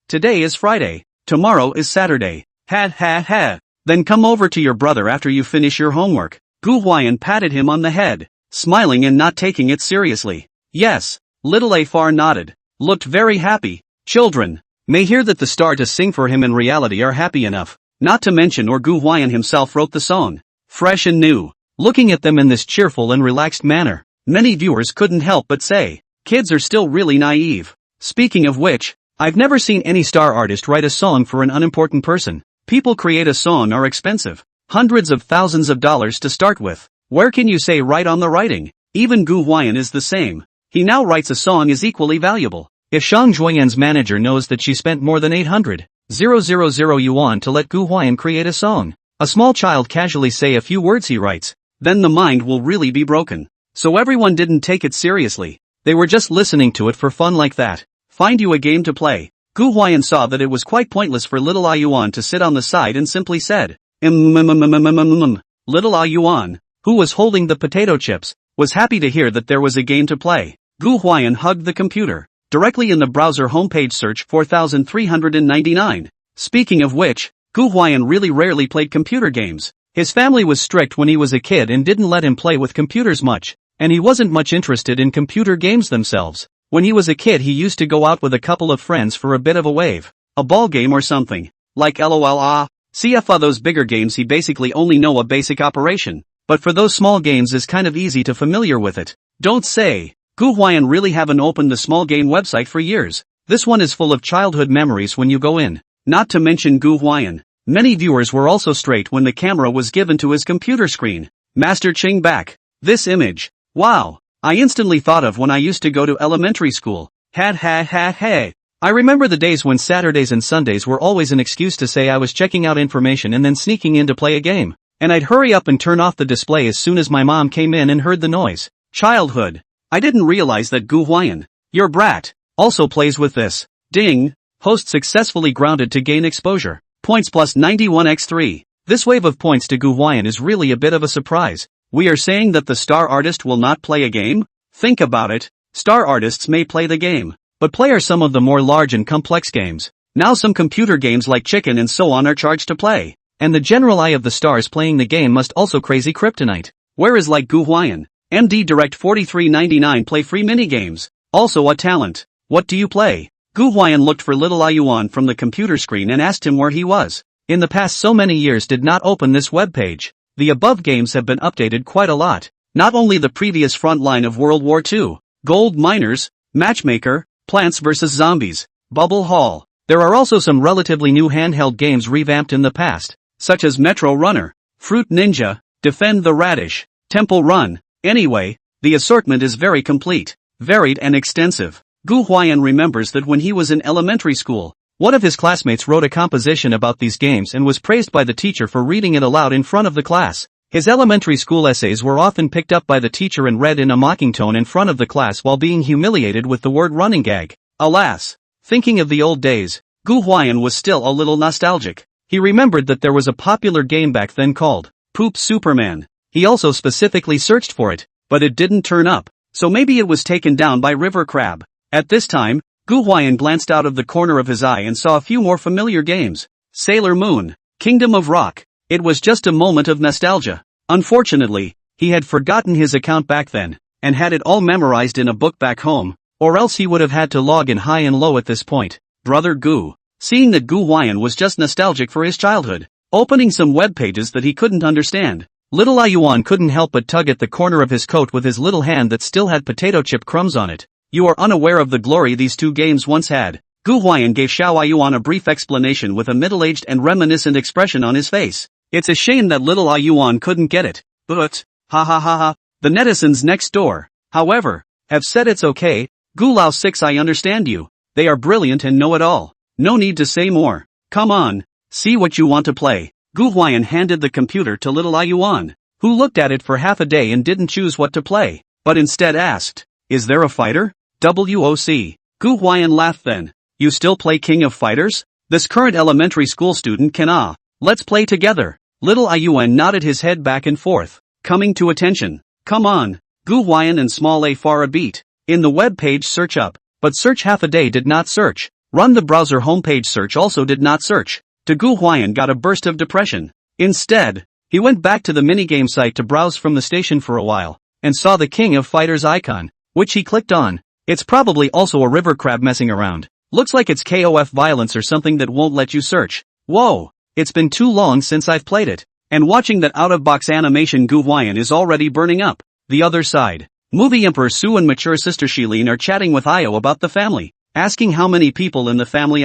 A: Today is Friday. Tomorrow is Saturday. Ha. Then come over to your brother after you finish your homework. Gu Huai'an patted him on the head, smiling and not taking it seriously. Yes. Little Afar nodded, looked very happy. Children may hear that the star to sing for him in reality are happy enough. Not to mention or Gu Huai'an himself wrote the song. Fresh and new. Looking at them in this cheerful and relaxed manner, many viewers couldn't help but say, kids are still really naive. Speaking of which, I've never seen any star artist write a song for an unimportant person. People create a song are expensive. Hundreds of thousands of dollars to start with. Where can you say right on the writing? Even Gu Huai'an is the same. He now writes a song is equally valuable. If Shang Zhuoyan's manager knows that she spent more than 800,000 yuan to let Gu Huai'an create a song, a small child casually say a few words he writes, then the mind will really be broken. So everyone didn't take it seriously. They were just listening to it for fun like that. Find you a game to play. Gu Huai'an saw that it was quite pointless for little Yuan to sit on the side and simply said, Little Yuan, who was holding the potato chips, was happy to hear that there was a game to play. Gu Huai'an hugged the computer. Directly in the browser homepage search 4399. Speaking of which, Gu Huai'an really rarely played computer games. His family was strict when he was a kid and didn't let him play with computers much, and he wasn't much interested in computer games themselves. When he was a kid he used to go out with a couple of friends for a bit of a wave. A ball game or something. Like lol CFA those bigger games he basically only know a basic operation. But for those small games is kind of easy to familiar with it. Don't say. Gu Huai'an really haven't opened the small game website for years. This one is full of childhood memories when you go in. Not to mention Gu Huai'an. Many viewers were also straight when the camera was given to his computer screen. Master Ching back. This image. Wow. I instantly thought of when I used to go to elementary school. Hey. I remember the days when Saturdays and Sundays were always an excuse to say I was checking out information and then sneaking in to play a game. And I'd hurry up and turn off the display as soon as my mom came in and heard the noise. Childhood. I didn't realize that Gu Huai'an, your brat, also plays with this. Ding. Host successfully grounded to gain exposure. Points plus 91x3. This wave of points to Gu Huai'an is really a bit of a surprise. We are saying that the star artist will not play a game? Think about it. Star artists may play the game, but play are some of the more large and complex games. Now some computer games like Chicken and so on are charged to play. And the general eye of the stars playing the game must also crazy kryptonite. Whereas like Gu Huai'an, MD Direct 43.99 play free minigames. Also a talent. What do you play? Gu Huai'an looked for little Yuan from the computer screen and asked him where he was. In the past so many years did not open this web page. The above games have been updated quite a lot. Not only the previous front line of World War II, Gold Miners, Matchmaker, Plants vs. Zombies, Bubble Hall. There are also some relatively new handheld games revamped in the past, such as Metro Runner, Fruit Ninja, Defend the Radish, Temple Run. Anyway, the assortment is very complete, varied and extensive. Gu Huai'an remembers that when he was in elementary school, one of his classmates wrote a composition about these games and was praised by the teacher for reading it aloud in front of the class. His elementary school essays were often picked up by the teacher and read in a mocking tone in front of the class while being humiliated with the word running gag. Alas! Thinking of the old days, Gu Huai'an was still a little nostalgic. He remembered that there was a popular game back then called Poop Superman. He also specifically searched for it, but it didn't turn up, so maybe it was taken down by River Crab. At this time, Gu Huai'an glanced out of the corner of his eye and saw a few more familiar games. Sailor Moon, Kingdom of Rock. It was just a moment of nostalgia. Unfortunately, he had forgotten his account back then, and had it all memorized in a book back home, or else he would have had to log in high and low at this point. Brother Gu, seeing that Gu Huai'an was just nostalgic for his childhood, opening some web pages that he couldn't understand. Little Yuan couldn't help but tug at the corner of his coat with his little hand that still had potato chip crumbs on it. You are unaware of the glory these two games once had. Gu Huai'an gave Xiao Yuan a brief explanation with a middle-aged and reminiscent expression on his face. It's a shame that little Yuan couldn't get it. But, the netizens next door, however, have said it's okay. Gu Lao 6 I understand you. They are brilliant and know it all. No need to say more. Come on, see what you want to play. Gu Huai'an handed the computer to little Yuan, who looked at it for half a day and didn't choose what to play, but instead asked, is there a fighter? WOC. Gu Huai'an laughed then. You still play King of Fighters? This current elementary school student can let's play together. Little Yuan nodded his head back and forth, coming to attention. Come on. Gu Huai'an and small a far a beat. In the web page search up, but search half a day did not search. Run the browser homepage search also did not search. To Gu Huai'an got a burst of depression. Instead, he went back to the minigame site to browse from the station for a while, and saw the King of Fighters icon, which he clicked on. It's probably also a river crab messing around. Looks like it's KOF violence or something that won't let you search. Whoa, it's been too long since I've played it. And watching that out-of-box animation Gu Huai'an is already burning up. The other side. Movie Emperor Su and mature sister Shilin are chatting with Io about the family, asking how many people in the family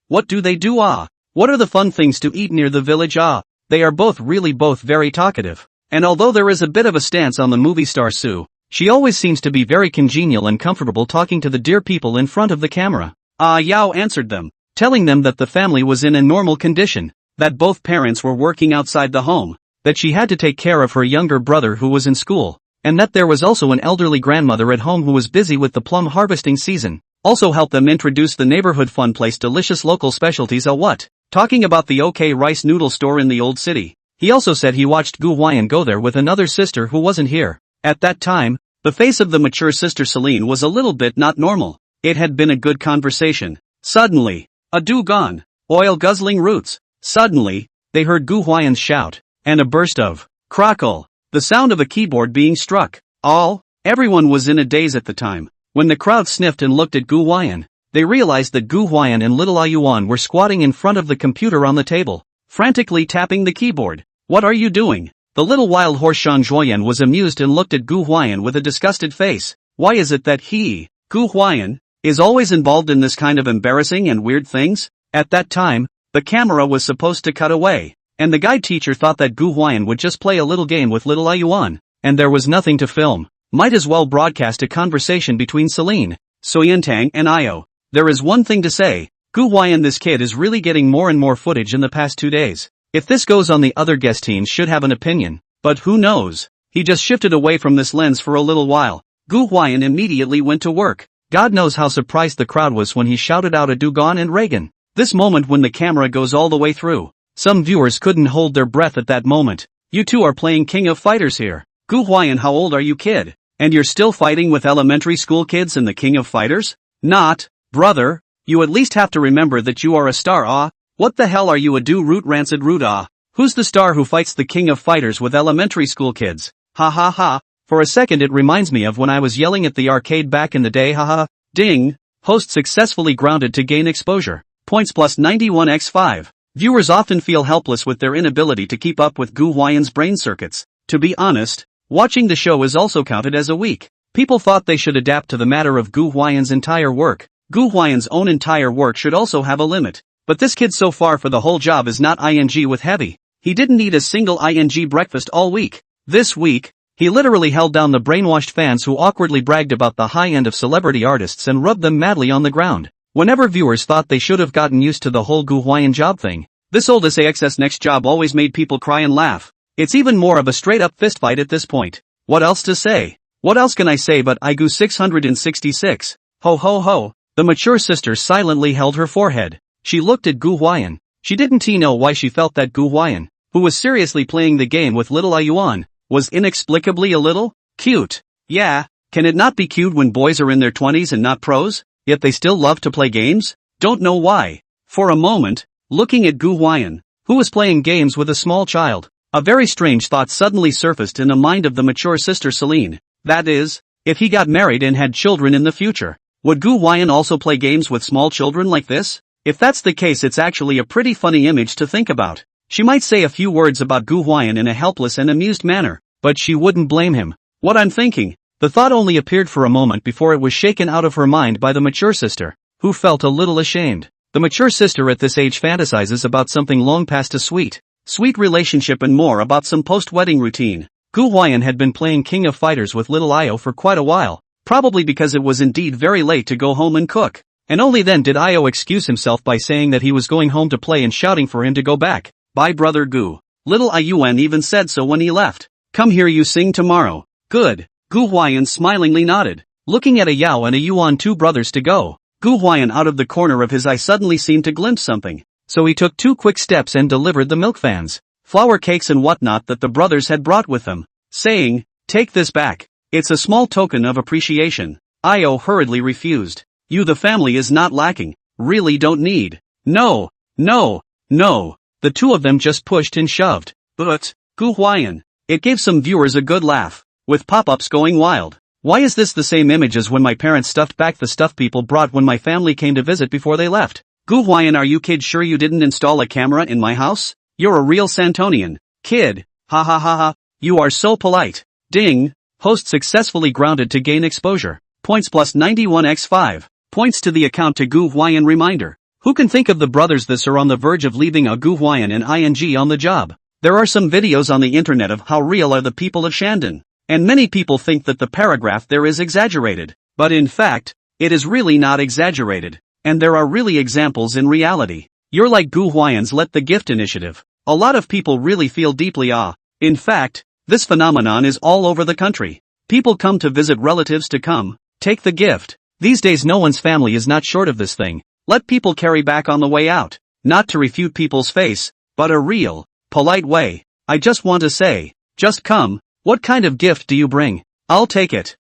A: what do they do what are the fun things to eat near the village They are both very talkative. And although there is a bit of a stance on the movie star Su, she always seems to be very congenial and comfortable talking to the dear people in front of the camera. Yao answered them, telling them that the family was in a normal condition, that both parents were working outside the home, that she had to take care of her younger brother who was in school, and that there was also an elderly grandmother at home who was busy with the plum harvesting season. Also helped them introduce the neighborhood fun place delicious local specialties talking about the OK rice noodle store in the old city. He also said he watched Gu Huai'an go there with another sister who wasn't here. At that time, the face of the mature sister Celine was a little bit not normal. It had been a good conversation. Suddenly, a dew gone, oil guzzling roots. Suddenly, they heard Gu Huai'an shout, and a burst of crackle, the sound of a keyboard being struck. Everyone was in a daze at the time. When the crowd sniffed and looked at Gu Huai'an, they realized that Gu Huai'an and little Yuan were squatting in front of the computer on the table, frantically tapping the keyboard. What are you doing? The little wild horse Shan Zhuoyan was amused and looked at Gu Huai'an with a disgusted face. Why is it that he, Gu Huai'an, is always involved in this kind of embarrassing and weird things? At that time, the camera was supposed to cut away, and the guide teacher thought that Gu Huai'an would just play a little game with little Yuan, and there was nothing to film. Might as well broadcast a conversation between Celine, Soyentang and Io. There is one thing to say, Gu Huai'an, this kid is really getting more and more footage in the past 2 days. If this goes on, the other guest teams should have an opinion, but who knows? He just shifted away from this lens for a little while. Gu Huai'an immediately went to work. God knows how surprised the crowd was when he shouted out at Dugon and Reagan. This moment when the camera goes all the way through. Some viewers couldn't hold their breath at that moment. You two are playing King of Fighters here. Gu Huai'an, how old are you, kid? And you're still fighting with elementary school kids in the King of Fighters? Not, brother, you at least have to remember that you are a star. Ah, what the hell are you, a root rancid root? Ah, who's the star who fights the King of Fighters with elementary school kids? Ha ha ha, for a second it reminds me of when I was yelling at the arcade back in the day. Haha, ding, host successfully grounded to gain exposure. Points plus 91x5. Viewers often feel helpless with their inability to keep up with Gu Huai'an's brain circuits. To be honest, watching the show is also counted as a week. People thought they should adapt to the matter of Gu Huai'an's entire work. Gu Huai'an's own entire work should also have a limit. But this kid so far for the whole job is not ing with heavy. He didn't eat a single ing breakfast all week. This week, he literally held down the brainwashed fans who awkwardly bragged about the high end of celebrity artists and rubbed them madly on the ground. Whenever viewers thought they should have gotten used to the whole Gu Huai'an job thing, this old SAXS next job always made people cry and laugh. It's even more of a straight-up fistfight at this point. What else to say? What else can I say but Igu 666? Ho ho ho. The mature sister silently held her forehead. She looked at Gu Huai'an. She didn't know why she felt that Gu Huai'an, who was seriously playing the game with little Yuan, was inexplicably a little cute. Yeah, can it not be cute when boys are in their 20s and not pros, yet they still love to play games? Don't know why. For a moment, looking at Gu Huai'an, who was playing games with a small child, a very strange thought suddenly surfaced in the mind of the mature sister Celine. That is, if he got married and had children in the future, would Gu Huai'an also play games with small children like this? If that's the case, it's actually a pretty funny image to think about. She might say a few words about Gu Huai'an in a helpless and amused manner, but she wouldn't blame him. What I'm thinking, the thought only appeared for a moment before it was shaken out of her mind by the mature sister, who felt a little ashamed. The mature sister at this age fantasizes about something long past a sweet relationship and more about some post-wedding routine. Gu Huai'an had been playing King of Fighters with little Io for quite a while, probably because it was indeed very late to go home and cook. And only then did Io excuse himself by saying that he was going home to play and shouting for him to go back. Bye brother Gu. Little Yuan even said so when he left. Come here, you sing tomorrow. Good. Gu Huai'an smilingly nodded. Looking at a Yao and a Yuan, two brothers to go. Gu Huai'an, out of the corner of his eye, suddenly seemed to glimpse something. So he took 2 quick steps and delivered the milk fans, flour cakes and whatnot that the brothers had brought with them, saying, "Take this back. It's a small token of appreciation." Io hurriedly refused. "You, the family is not lacking. Really don't need." No. The two of them just pushed and shoved. But, Gu Huai'an. It gave some viewers a good laugh, with pop-ups going wild. Why is this the same image as when my parents stuffed back the stuff people brought when my family came to visit before they left? Gu Huai'an, are you kid sure you didn't install a camera in my house? You're a real Santonian. Kid. Ha ha ha ha. You are so polite. Ding. Host successfully grounded to gain exposure. Points plus 91x5. Points to the account to Gu Huai'an. Reminder. Who can think of the brothers this are on the verge of leaving a Gu Huai'an and ing on the job? There are some videos on the internet of how real are the people of Shandong, and many people think that the paragraph there is exaggerated, but in fact, it is really not exaggerated, and there are really examples in reality. You're like Gu Huai'an's Let the Gift initiative. A lot of people really feel deeply in fact, this phenomenon is all over the country. People come to visit relatives to come, take the gift. These days no one's family is not short of this thing. Let people carry back on the way out, not to refute people's face, but a real, polite way. I just want to say, just come. What kind of gift do you bring? I'll take it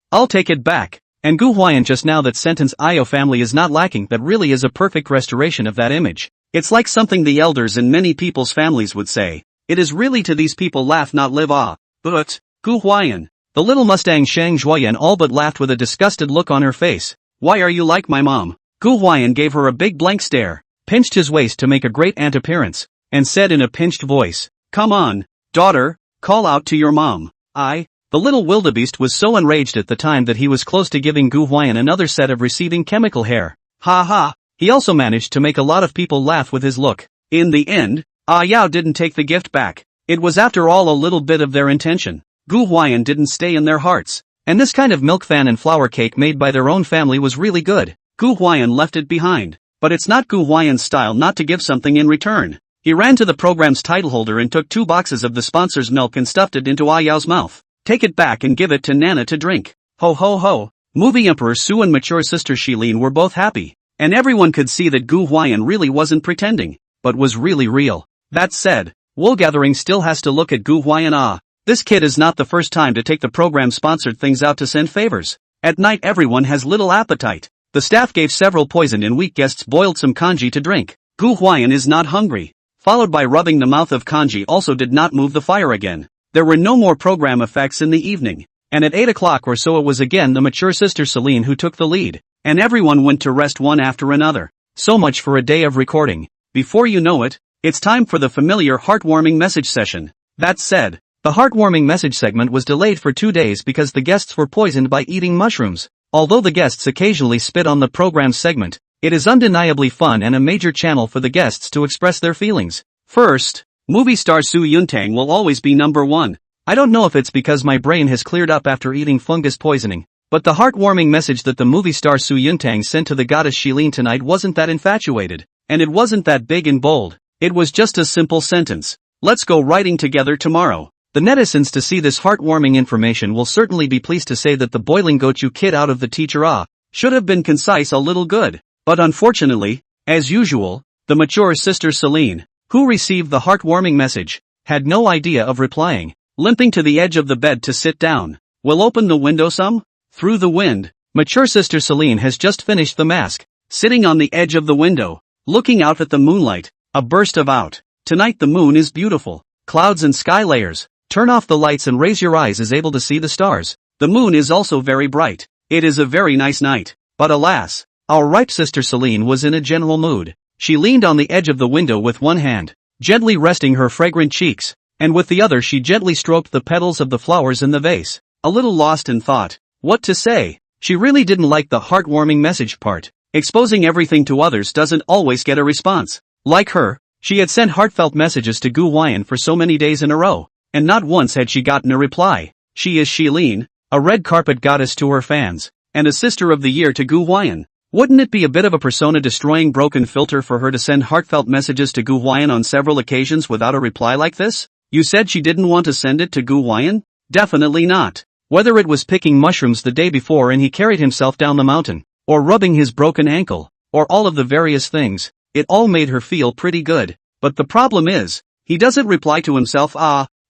A: back. And Gu Huai'an, just now that sentence, Io family is not lacking, that really is a perfect restoration of that image. It's like something the elders in many people's families would say. It is really to these people laugh not live. But, Gu Huai'an, The little Mustang Shang Huai'an all but laughed with a disgusted look on her face. Why are you like my mom? Gu Huai'an gave her a big blank stare, pinched his waist to make a great aunt appearance, and said in a pinched voice, "Come on, daughter, call out to your mom." The little wildebeest was so enraged at the time that he was close to giving Gu Huai'an another set of receiving chemical hair. Ha ha, he also managed to make a lot of people laugh with his look. In the end, Yao didn't take the gift back. It was after all a little bit of their intention. Gu Huai'an didn't stay in their hearts, and this kind of milk fan and flour cake made by their own family was really good. Gu Huai'an left it behind, but it's not Gu Huai'an's style not to give something in return. He ran to the program's title holder and took 2 boxes of the sponsor's milk and stuffed it into Yao's mouth. Take it back and give it to Nana to drink. Ho ho ho. Movie Emperor Su and mature sister Shilin were both happy, and everyone could see that Gu Huai'an really wasn't pretending, but was really real. That said, Wool Gathering still has to look at Gu Huai'an. This kid is not the first time to take the program-sponsored things out to send favors. At night everyone has little appetite. The staff gave several poisoned and weak guests boiled some kanji to drink. Gu Huai'an is not hungry. Followed by rubbing the mouth of kanji also did not move the fire again. There were no more program effects in the evening, and at 8 o'clock or so it was again the mature sister Celine who took the lead, and everyone went to rest one after another. So much for a day of recording. Before you know it, it's time for the familiar heartwarming message session. That said, the heartwarming message segment was delayed for 2 days because the guests were poisoned by eating mushrooms. Although the guests occasionally spit on the program's segment, it is undeniably fun and a major channel for the guests to express their feelings. First, movie star Su Yuntang will always be number 1. I don't know if it's because my brain has cleared up after eating fungus poisoning, but the heartwarming message that the movie star Su Yuntang sent to the goddess Shilin tonight wasn't that infatuated, and it wasn't that big and bold. It was just a simple sentence. Let's go riding together tomorrow. The netizens to see this heartwarming information will certainly be pleased to say that the boiling gochu kid out of the teacher should have been concise a little good. But unfortunately, as usual, the mature sister Celine, who received the heartwarming message, had no idea of replying. Limping to the edge of the bed to sit down. We'll open the window some? Through the wind. Mature sister Celine has just finished the mask, sitting on the edge of the window, looking out at the moonlight, a burst of out. Tonight the moon is beautiful. Clouds and sky layers. Turn off the lights and raise your eyes is able to see the stars. The moon is also very bright. It is a very nice night. But alas, our ripe sister Celine was in a general mood. She leaned on the edge of the window with one hand, gently resting her fragrant cheeks, and with the other she gently stroked the petals of the flowers in the vase. A little lost in thought. What to say? She really didn't like the heartwarming message part. Exposing everything to others doesn't always get a response. Like her, she had sent heartfelt messages to Gu Huai'an for so many days in a row, and not once had she gotten a reply. She is Shilin, a red carpet goddess to her fans, and a sister of the year to Gu Huai'an. Wouldn't it be a bit of a persona-destroying broken filter for her to send heartfelt messages to Gu Huai'an on several occasions without a reply like this? You said she didn't want to send it to Gu Huai'an? Definitely not. Whether it was picking mushrooms the day before and he carried himself down the mountain, or rubbing his broken ankle, or all of the various things, it all made her feel pretty good. But the problem is, he doesn't reply to himself.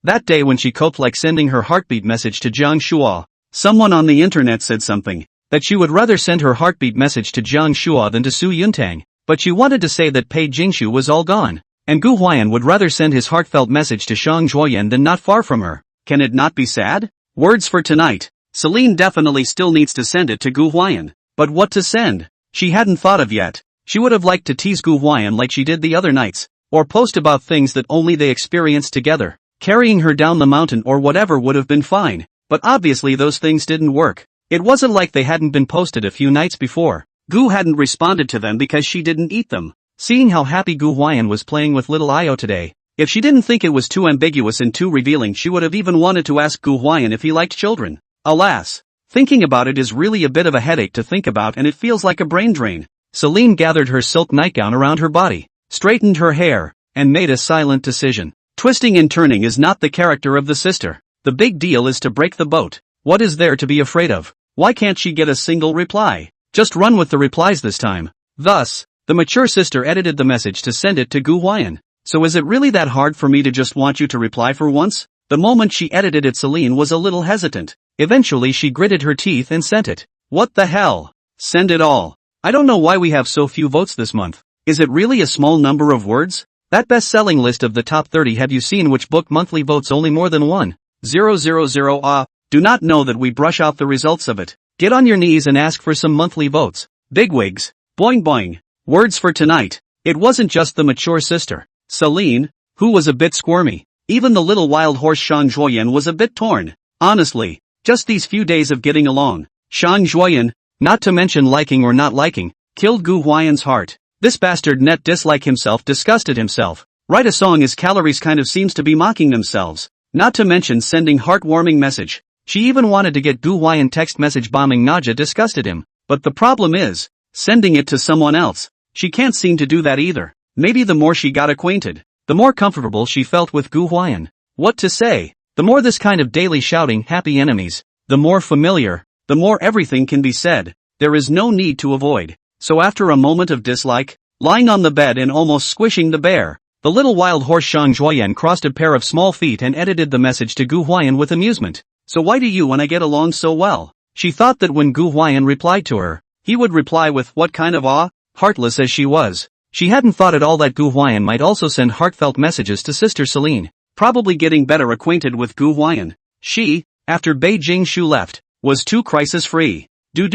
A: That day when she coped like sending her heartbeat message to Jiang Shua, someone on the internet said something, that she would rather send her heartbeat message to Jiang Shua than to Su Yuntang, but she wanted to say that Pei Jingshu was all gone, and Gu Huai'an would rather send his heartfelt message to Shang Zhuoyan than not far from her. Can it not be sad? Words for tonight. Celine definitely still needs to send it to Gu Huai'an, but what to send? She hadn't thought of yet. She would have liked to tease Gu Huai'an like she did the other nights, or post about things that only they experienced together. Carrying her down the mountain or whatever would have been fine, but obviously those things didn't work. It wasn't like they hadn't been posted a few nights before. Gu hadn't responded to them because she didn't eat them. Seeing how happy Gu Huai'an was playing with little Io today, if she didn't think it was too ambiguous and too revealing, she would have even wanted to ask Gu Huai'an if he liked children. Alas, thinking about it is really a bit of a headache to think about, and it feels like a brain drain. Celine gathered her silk nightgown around her body, straightened her hair, and made a silent decision. Twisting and turning is not the character of the sister. The big deal is to break the boat. What is there to be afraid of? Why can't she get a single reply? Just run with the replies this time. Thus, the mature sister edited the message to send it to Gu Huai'an. So is it really that hard for me to just want you to reply for once? The moment she edited it, Celine was a little hesitant. Eventually she gritted her teeth and sent it. What the hell? Send it all. I don't know why we have so few votes this month. Is it really a small number of words? That best-selling list of the top 30, have you seen which book monthly votes only more than 1,000? do not know that we brush out the results of it. Get on your knees and ask for some monthly votes. Bigwigs. Boing boing. Words for tonight. It wasn't just the mature sister, Celine, who was a bit squirmy. Even the little wild horse Shang Zhuoyan was a bit torn. Honestly, just these few days of getting along. Shang Zhuoyan, not to mention liking or not liking, killed Gu Huai'an's heart. This bastard net dislike himself disgusted himself. Write a song is calories kind of seems to be mocking themselves. Not to mention sending heartwarming message. She even wanted to get Gu Huai'an text message bombing Naja disgusted him. But the problem is, sending it to someone else. She can't seem to do that either. Maybe the more she got acquainted, the more comfortable she felt with Gu Huai'an. What to say? The more this kind of daily shouting happy enemies, the more familiar, the more everything can be said. There is no need to avoid. So after a moment of dislike, lying on the bed and almost squishing the bear, the little wild horse Shang Zhuoyan crossed a pair of small feet and edited the message to Gu Huai'an with amusement. So why do you and I get along so well? She thought that when Gu Huai'an replied to her, he would reply with what kind of awe, heartless as she was. She hadn't thought at all that Gu Huai'an might also send heartfelt messages to sister Celine, probably getting better acquainted with Gu Huai'an. She, after Pei Jingshu left, was too crisis-free. Gu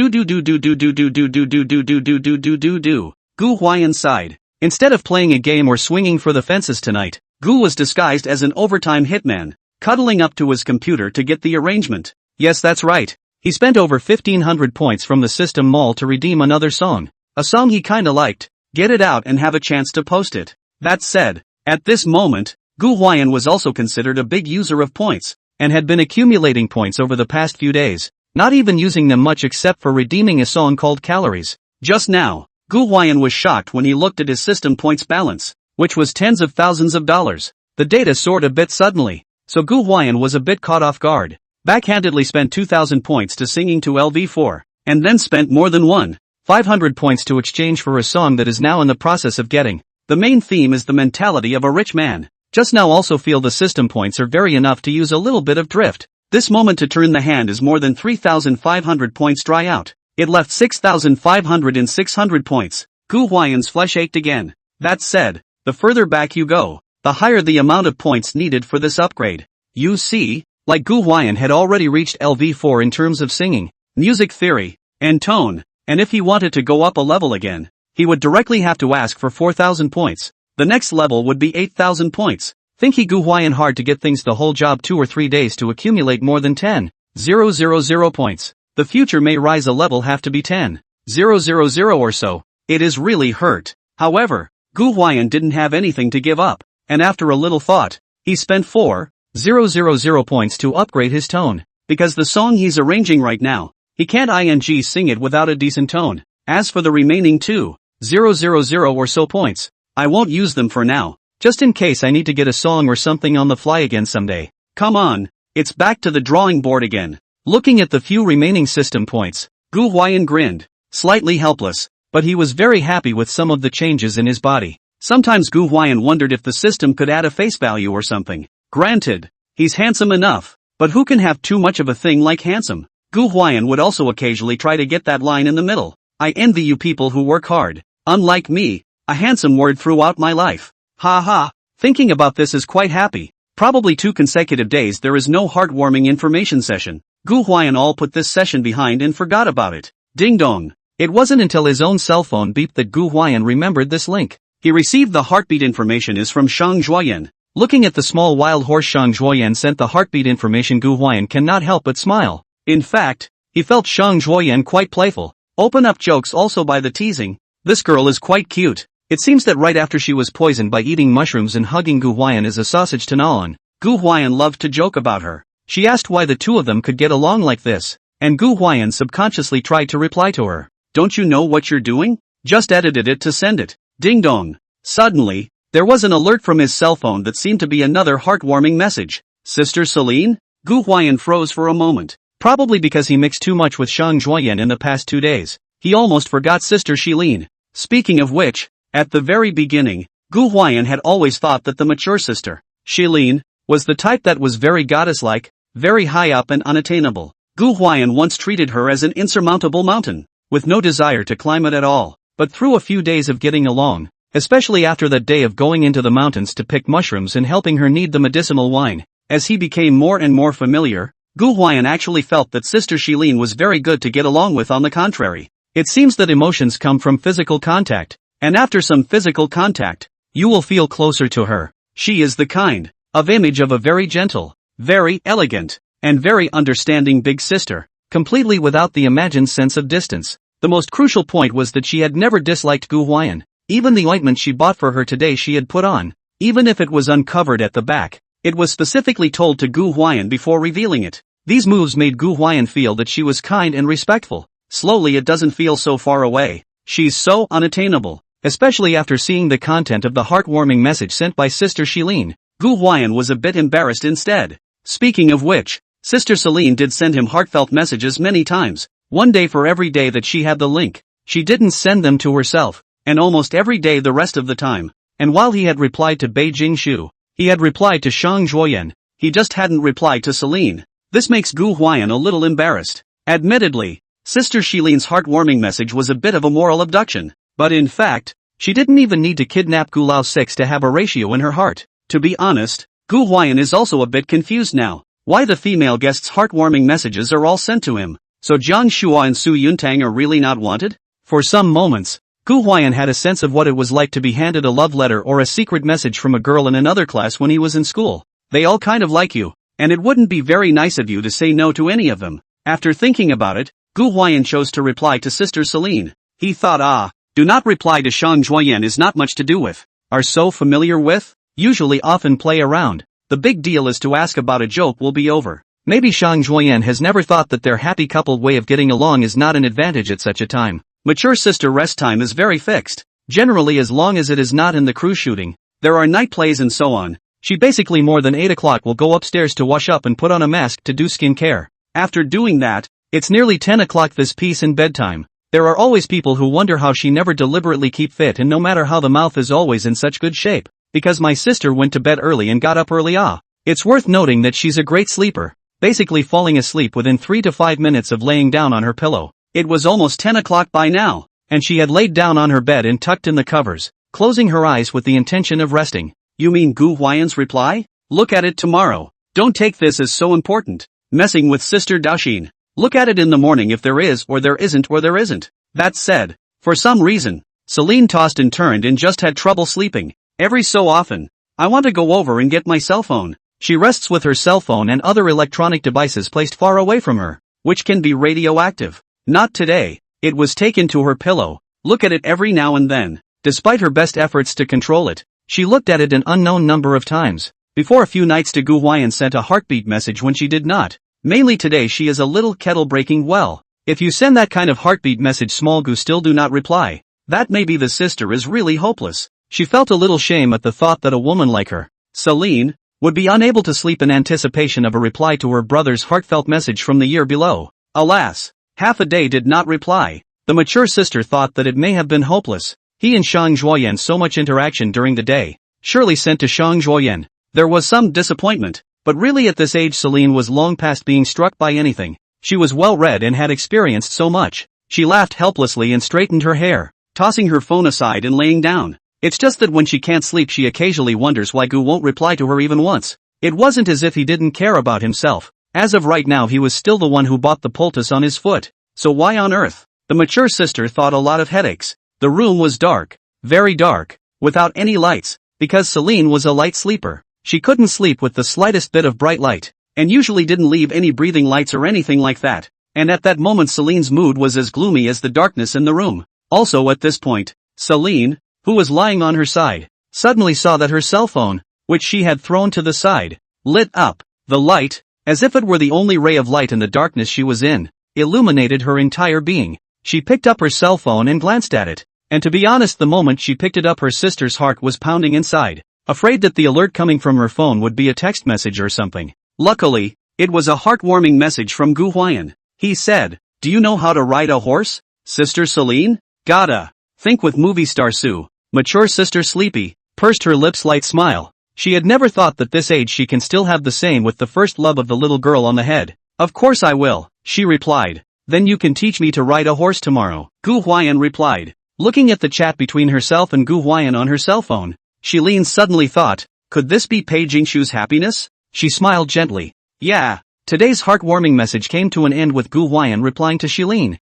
A: Huai'an sighed. Instead of playing a game or swinging for the fences tonight, Gu was disguised as an overtime hitman, cuddling up to his computer to get the arrangement. Yes, that's right. He spent over 1,500 points from the system mall to redeem another song. A song he kinda liked. Get it out and have a chance to post it. That said, at this moment, Gu Huai'an was also considered a big user of points, and had been accumulating points over the past few days, not even using them much except for redeeming a song called Calories. Just now, Gu Huai'an was shocked when he looked at his system points balance, which was tens of thousands of dollars. The data soared a bit suddenly, so Gu Huai'an was a bit caught off guard. Backhandedly spent 2,000 points to singing to LV4, and then spent more than 500 points to exchange for a song that is now in the process of getting. The main theme is the mentality of a rich man. Just now also feel the system points are very enough to use a little bit of drift. This moment to turn the hand is more than 3,500 points dry out. It left 6,500 and 600 points. Gu Huai'an's flesh ached again. That said, the further back you go, the higher the amount of points needed for this upgrade. You see, like Gu Huai'an had already reached LV4 in terms of singing, music theory, and tone, and if he wanted to go up a level again, he would directly have to ask for 4,000 points. The next level would be 8,000 points. Think he Gu Huai'an hard to get things the whole job 2 or 3 days to accumulate more than 10,000 points. The future may rise a level have to be 10,000 or so. It is really hurt. However, Gu Huai'an didn't have anything to give up, and after a little thought, he spent 4,000 points to upgrade his tone, because the song he's arranging right now, he can't sing it without a decent tone. As for the remaining 2,000 or so points, I won't use them for now, just in case I need to get a song or something on the fly again someday. Come on, it's back to the drawing board again. Looking at the few remaining system points, Gu Huai'an grinned, slightly helpless, but he was very happy with some of the changes in his body. Sometimes Gu Huai'an wondered if the system could add a face value or something. Granted, he's handsome enough, but who can have too much of a thing like handsome? Gu Huai'an would also occasionally try to get that line in the middle. I envy you people who work hard. Unlike me, a handsome word throughout my life. Ha ha. Thinking about this is quite happy. Probably 2 consecutive days there is no heartwarming information session. Gu Huai'an all put this session behind and forgot about it. Ding dong. It wasn't until his own cell phone beeped that Gu Huai'an remembered this link. He received the heartbeat information is from Shang Zhuoyan. Looking at the small wild horse Shang Zhuoyan sent the heartbeat information, Gu Huai'an cannot help but smile. In fact, he felt Shang Zhuoyan quite playful. Open up jokes also by the teasing. This girl is quite cute. It seems that right after she was poisoned by eating mushrooms and hugging Gu Huai'an as a sausage to gnaw on, Gu Huai'an loved to joke about her. She asked why the two of them could get along like this, and Gu Huai'an subconsciously tried to reply to her. Don't you know what you're doing? Just edited it to send it. Ding dong. Suddenly, there was an alert from his cell phone that seemed to be another heartwarming message. Sister Celine? Gu Huai'an froze for a moment. Probably because he mixed too much with Shang Zhuoyan in the past 2 days. He almost forgot Sister Celine. Speaking of which, at the very beginning, Gu Huai'an had always thought that the mature sister, Celine, was the type that was very goddess-like, very high up and unattainable. Gu Huai'an once treated her as an insurmountable mountain, with no desire to climb it at all. But through a few days of getting along, especially after that day of going into the mountains to pick mushrooms and helping her knead the medicinal wine, as he became more and more familiar, Gu Huai'an actually felt that Sister Shilin was very good to get along with. On the contrary, it seems that emotions come from physical contact, and after some physical contact, you will feel closer to her. She is the kind of image of a very gentle, very elegant, and very understanding big sister, completely without the imagined sense of distance. The most crucial point was that she had never disliked Gu Huai'an. Even the ointment she bought for her today she had put on, even if it was uncovered at the back. It was specifically told to Gu Huai'an before revealing it. These moves made Gu Huai'an feel that she was kind and respectful. Slowly it doesn't feel so far away. She's so unattainable. Especially after seeing the content of the heartwarming message sent by Sister Shilin, Gu Huai'an was a bit embarrassed instead. Speaking of which, Sister Celine did send him heartfelt messages many times, one day for every day that she had the link. She didn't send them to herself, and almost every day the rest of the time. And while he had replied to Pei Jingshu, he had replied to Shang Zhuoyan, he just hadn't replied to Celine. This makes Gu Huai'an a little embarrassed. Admittedly, Sister Shilin's heartwarming message was a bit of a moral abduction. But in fact, she didn't even need to kidnap Gu Lao 6 to have a ratio in her heart. To be honest, Gu Huai'an is also a bit confused now. Why the female guest's heartwarming messages are all sent to him. So Jiang Shua and Su Yuntang are really not wanted? For some moments, Gu Huai'an had a sense of what it was like to be handed a love letter or a secret message from a girl in another class when he was in school. They all kind of like you, and it wouldn't be very nice of you to say no to any of them. After thinking about it, Gu Huai'an chose to reply to Sister Celine. He thought, do not reply to Shang Zhuoyan is not much to do with. Are so familiar with? Usually often play around. The big deal is to ask about a joke will be over. Maybe Shang Zhuoyan has never thought that their happy coupled way of getting along is not an advantage at such a time. Mature sister rest time is very fixed. Generally as long as it is not in the cruise shooting, there are night plays and so on. She basically more than 8 o'clock will go upstairs to wash up and put on a mask to do skin care. After doing that, it's nearly 10 o'clock this peace in bedtime. There are always people who wonder how she never deliberately keep fit and no matter how the mouth is always in such good shape. Because my sister went to bed early and got up early. It's worth noting that she's a great sleeper, basically falling asleep within 3 to 5 minutes of laying down on her pillow. It was almost 10 o'clock by now, and she had laid down on her bed and tucked in the covers, closing her eyes with the intention of resting. You mean Gu Huai'an's reply? Look at it tomorrow. Don't take this as so important. Messing with Sister Daoxin. Look at it in the morning if there is or there isn't or there isn't. That said, for some reason, Celine tossed and turned and just had trouble sleeping. Every so often, I want to go over and get my cell phone. She rests with her cell phone and other electronic devices placed far away from her, which can be radioactive. Not today. It was taken to her pillow. Look at it every now and then. Despite her best efforts to control it, she looked at it an unknown number of times. Before a few nights to Gu Huai'an sent a heartbeat message when she did not. Mainly today she is a little kettle breaking. Well, if you send that kind of heartbeat message small Gu still do not reply, that maybe the sister is really hopeless. She felt a little shame at the thought that a woman like her, Celine, would be unable to sleep in anticipation of a reply to her brother's heartfelt message from the year below. Alas, half a day did not reply. The mature sister thought that it may have been hopeless. He and Shang Zhuoyan so much interaction during the day. Surely sent to Shang Zhuoyan. There was some disappointment. But really at this age Celine was long past being struck by anything. She was well read and had experienced so much. She laughed helplessly and straightened her hair, tossing her phone aside and laying down. It's just that when she can't sleep she occasionally wonders why Gu won't reply to her even once. It wasn't as if he didn't care about himself. As of right now he was still the one who bought the poultice on his foot. So why on earth? The mature sister thought a lot of headaches. The room was dark, very dark, without any lights, because Celine was a light sleeper. She couldn't sleep with the slightest bit of bright light, and usually didn't leave any breathing lights or anything like that. And at that moment Celine's mood was as gloomy as the darkness in the room. Also at this point, Celine, who was lying on her side, suddenly saw that her cell phone, which she had thrown to the side, lit up. The light, as if it were the only ray of light in the darkness she was in, illuminated her entire being. She picked up her cell phone and glanced at it. And to be honest, the moment she picked it up her sister's heart was pounding inside, afraid that the alert coming from her phone would be a text message or something. Luckily, it was a heartwarming message from Gu Huai'an. He said, "Do you know how to ride a horse, Sister Celine?" Gotta think with movie star Sue. Mature sister Sleepy pursed her lips light smile. She had never thought that this age she can still have the same with the first love of the little girl on the head. "Of course I will," she replied. "Then you can teach me to ride a horse tomorrow." Gu Huai'an replied, looking at the chat between herself and Gu Huai'an on her cell phone. Shilin suddenly thought, could this be Pei Jingshu's happiness? She smiled gently. Yeah, Today's heartwarming message came to an end with Gu Huai'an replying to Shilin.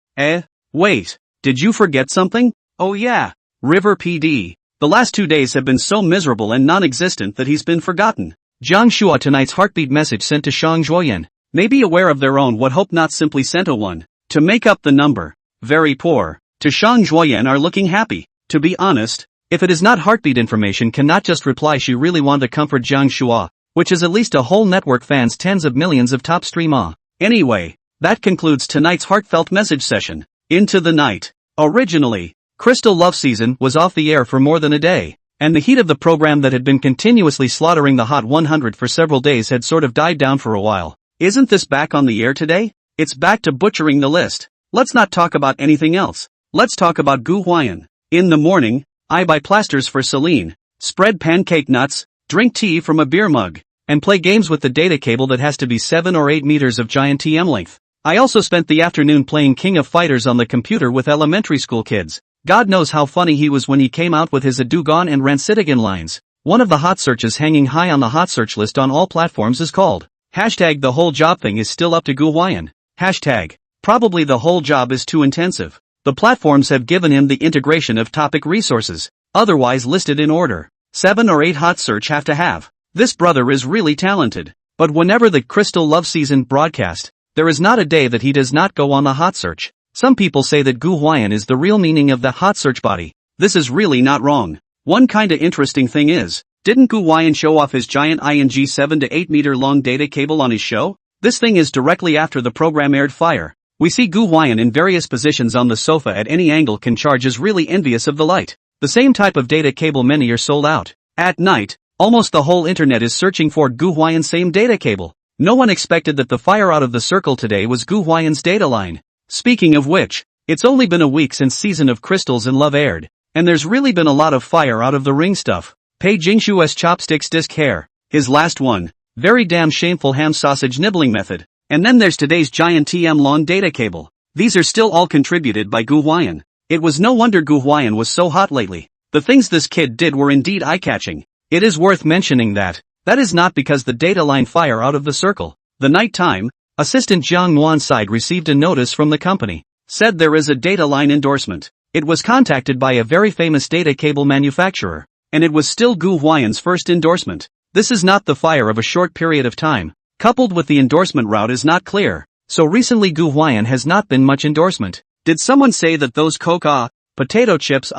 A: Wait. Did you forget something? Oh yeah. River PD. The last 2 days have been so miserable and non-existent that he's been forgotten. Jiang Shua tonight's heartbeat message sent to Shang Zhuoyan. Maybe aware of their own what hope not simply sent a one. To make up the number. Very poor. To Shang Zhuoyan are looking happy. To be honest, if it is not heartbeat information cannot just reply she really want to comfort Jiang Shua, which is at least a whole network fans tens of millions of top stream. Anyway, that concludes tonight's heartfelt message session. Into the night. Originally, Crystal Love Season was off the air for more than a day, and the heat of the program that had been continuously slaughtering the Hot 100 for several days had sort of died down for a while. Isn't this back on the air today? It's back to butchering the list. Let's not talk about anything else. Let's talk about Gu Huai'an. In the morning, I buy plasters for Celine, spread pancake nuts, drink tea from a beer mug, and play games with the data cable that has to be 7 or 8 meters of giant TM length. I also spent the afternoon playing King of Fighters on the computer with elementary school kids. God knows how funny he was when he came out with his Adugon and Rancitigan lines. One of the hot searches hanging high on the hot search list on all platforms is called hashtag the whole job thing is still up to Gu Huai'an. Hashtag probably the whole job is too intensive. The platforms have given him the integration of topic resources, otherwise listed in order. 7 or 8 hot search have to have. This brother is really talented. But whenever the Crystal Love Season broadcast, there is not a day that he does not go on the hot search. Some people say that Gu Huai'an is the real meaning of the hot search body. This is really not wrong. One kinda interesting thing is, didn't Gu Huai'an show off his giant ING 7 to 8 meter long data cable on his show? This thing is directly after the program aired fire. We see Gu Huai'an in various positions on the sofa at any angle can charge is really envious of the light. The same type of data cable many are sold out. At night, almost the whole internet is searching for Gu Huai'an's same data cable. No one expected that the fire out of the circle today was Gu Huai'an's data line. Speaking of which, it's only been a week since Season of Crystals and Love aired, and there's really been a lot of fire out of the ring stuff. Pei Jingshu's chopsticks disc hair, his last one, very damn shameful ham sausage nibbling method, and then there's today's giant TM long data cable. These are still all contributed by Gu Huai'an. It was no wonder Gu Huai'an was so hot lately. The things this kid did were indeed eye-catching. It is worth mentioning that is not because the data line fire out of the circle. The night time, Assistant Jiang Nuan's side received a notice from the company. Said there is a data line endorsement. It was contacted by a very famous data cable manufacturer, and it was still Gu Huai'an's first endorsement. This is not the fire of a short period of time. Coupled with the endorsement route is not clear. So recently Gu Huai'an has not been much endorsement. Did someone say that those Coke potato chips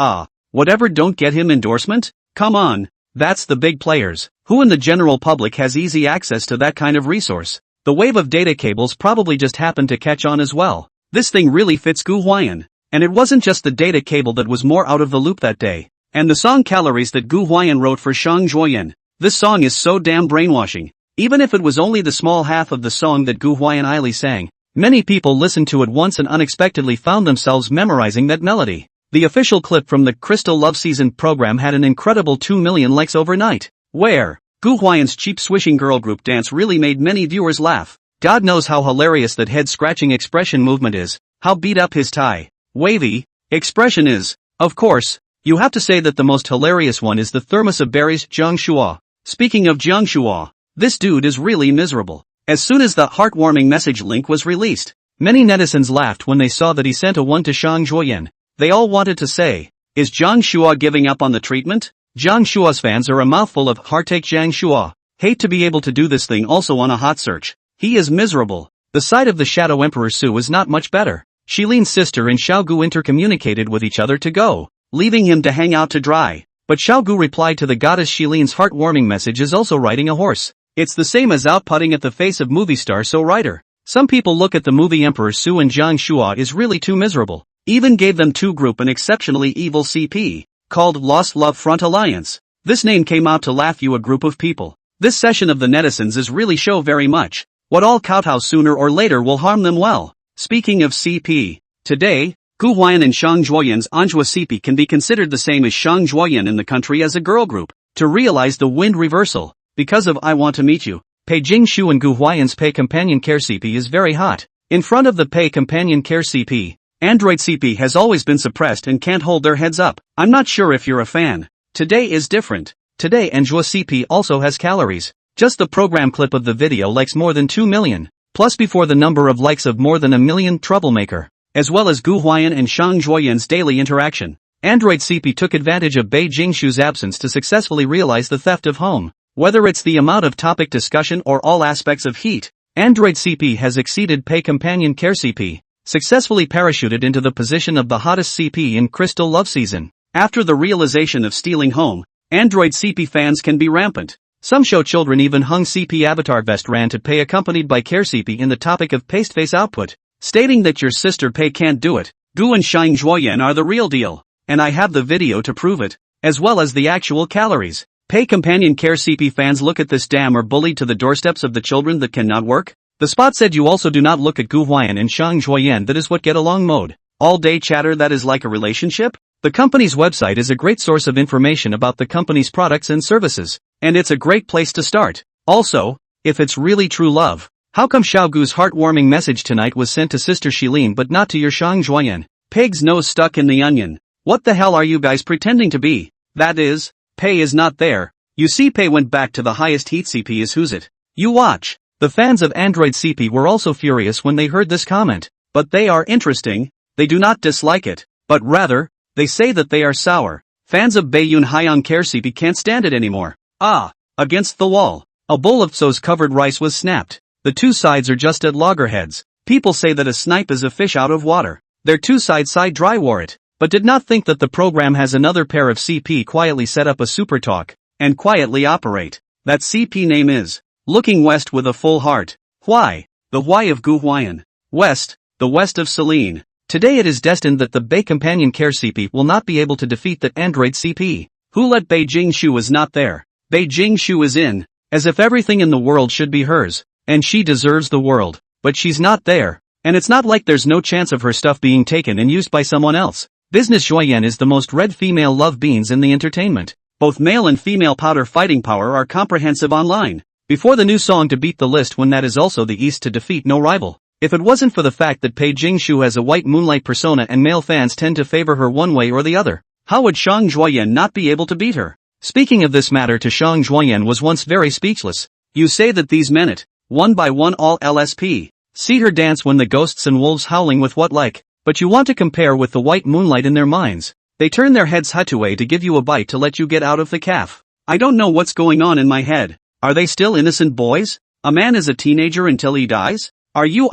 A: whatever don't get him endorsement? Come on. That's the big players. Who in the general public has easy access to that kind of resource? The wave of data cables probably just happened to catch on as well. This thing really fits Gu Huai'an. And it wasn't just the data cable that was more out of the loop that day. And the song Calories that Gu Huai'an wrote for Shang Zhuoyan. This song is so damn brainwashing. Even if it was only the small half of the song that Gu Huai'an Eili sang, many people listened to it once and unexpectedly found themselves memorizing that melody. The official clip from the Crystal Love Season program had an incredible 2 million likes overnight, where Gu Huai'an's cheap swishing girl group dance really made many viewers laugh. God knows how hilarious that head-scratching expression movement is, how beat up his tie, wavy expression is. Of course, you have to say that the most hilarious one is the thermos of berries Jiang Shua. Speaking of Jiang Shua, this dude is really miserable. As soon as the heartwarming message link was released, many netizens laughed when they saw that he sent a one to Shang Zhuoyan. They all wanted to say, is Jiang Shua giving up on the treatment? Jiang Shua's fans are a mouthful of heartache. Jiang Shua, hate to be able to do this thing also on a hot search. He is miserable. The side of the Shadow Emperor Su is not much better. Shilin's sister and Xiaogu intercommunicated with each other to go, leaving him to hang out to dry. But Xiaogu replied to the goddess Shilin's heartwarming message is also riding a horse. It's the same as outputting at the face of movie star So writer. Some people look at the movie Emperor Su and Jiang Shua is really too miserable. Even gave them two group an exceptionally evil CP, called Lost Love Front Alliance. This name came out to laugh you a group of people. This session of the netizens is really show very much what all kowtow sooner or later will harm them well. Speaking of CP, today, Gu Huai'an and Shang Zhuoyan's Anhua CP can be considered the same as Shang Zhuoyan in the country as a girl group. To realize the wind reversal, because of I Want to Meet You, Pei Jingshu and Gu Huai'an's Pei Companion Care CP is very hot. In front of the Pei Companion Care CP, Android CP has always been suppressed and can't hold their heads up. I'm not sure if you're a fan. Today is different. Today Anhua CP also has calories. Just the program clip of the video likes more than 2 million. plus before the number of likes of more than 1 million troublemaker, as well as Gu Huai'an and Shang Zhuoyan's daily interaction. Android CP took advantage of Pei Jingshu's absence to successfully realize the theft of home. Whether it's the amount of topic discussion or all aspects of heat, Android CP has exceeded Pei Companion Care CP, successfully parachuted into the position of the hottest CP in Crystal Love Season. After the realization of stealing home, Android CP fans can be rampant. Some show children even hung CP avatar vest ran to Pei accompanied by Care CP in the topic of paste face output, stating that your sister Pei can't do it. Gu and Shang Zhuoyan are the real deal, and I have the video to prove it, as well as the actual calories. Pei Companion Care CP fans look at this damn or bullied to the doorsteps of the children that cannot work. The spot said you also do not look at Gu Huai'an and Shang Zhuoyan, that is what get along mode. All day chatter that is like a relationship? The company's website is a great source of information about the company's products and services, and it's a great place to start. Also, if it's really true love, how come Xiao Gu's heartwarming message tonight was sent to Sister Shilin but not to your Shang Zhuoyan? Pig's nose stuck in the onion. What the hell are you guys pretending to be? That is, Pei is not there. You see, Pei went back to the highest heat CP is who's it? You watch. The fans of Android CP were also furious when they heard this comment, but they are interesting. They do not dislike it, but rather, they say that they are sour. Fans of Gu Huai'an Care CP can't stand it anymore. Against the wall. A bowl of Tso's covered rice was snapped. The two sides are just at loggerheads. People say that a snipe is a fish out of water. Their two side dry wore it, but did not think that the program has another pair of CP quietly set up a super talk, and quietly operate. That CP name is Looking West with a Full Heart. Why? The why of Gu Huai'an. West, the west of Celine. Today it is destined that the Pei Companion Care CP will not be able to defeat that Android CP. Who let Pei Jingshu is not there. Pei Jingshu is in, as if everything in the world should be hers, and she deserves the world, but she's not there, and it's not like there's no chance of her stuff being taken and used by someone else. Business Zhuoyan is the most read female love beans in the entertainment. Both male and female powder fighting power are comprehensive online. Before the new song to beat the list when that is also the East to defeat no rival. If it wasn't for the fact that Pei Jingshu has a white moonlight persona and male fans tend to favor her one way or the other, how would Shang Zhuoyan not be able to beat her? Speaking of this matter to Shang Zhuoyan was once very speechless. You say that these men it, one by one all LSP, see her dance when the ghosts and wolves howling with what like, but you want to compare with the white moonlight in their minds. They turn their heads hutaway to give you a bite to let you get out of the calf. I don't know what's going on in my head. Are they still innocent boys? A man is a teenager until he dies? Are you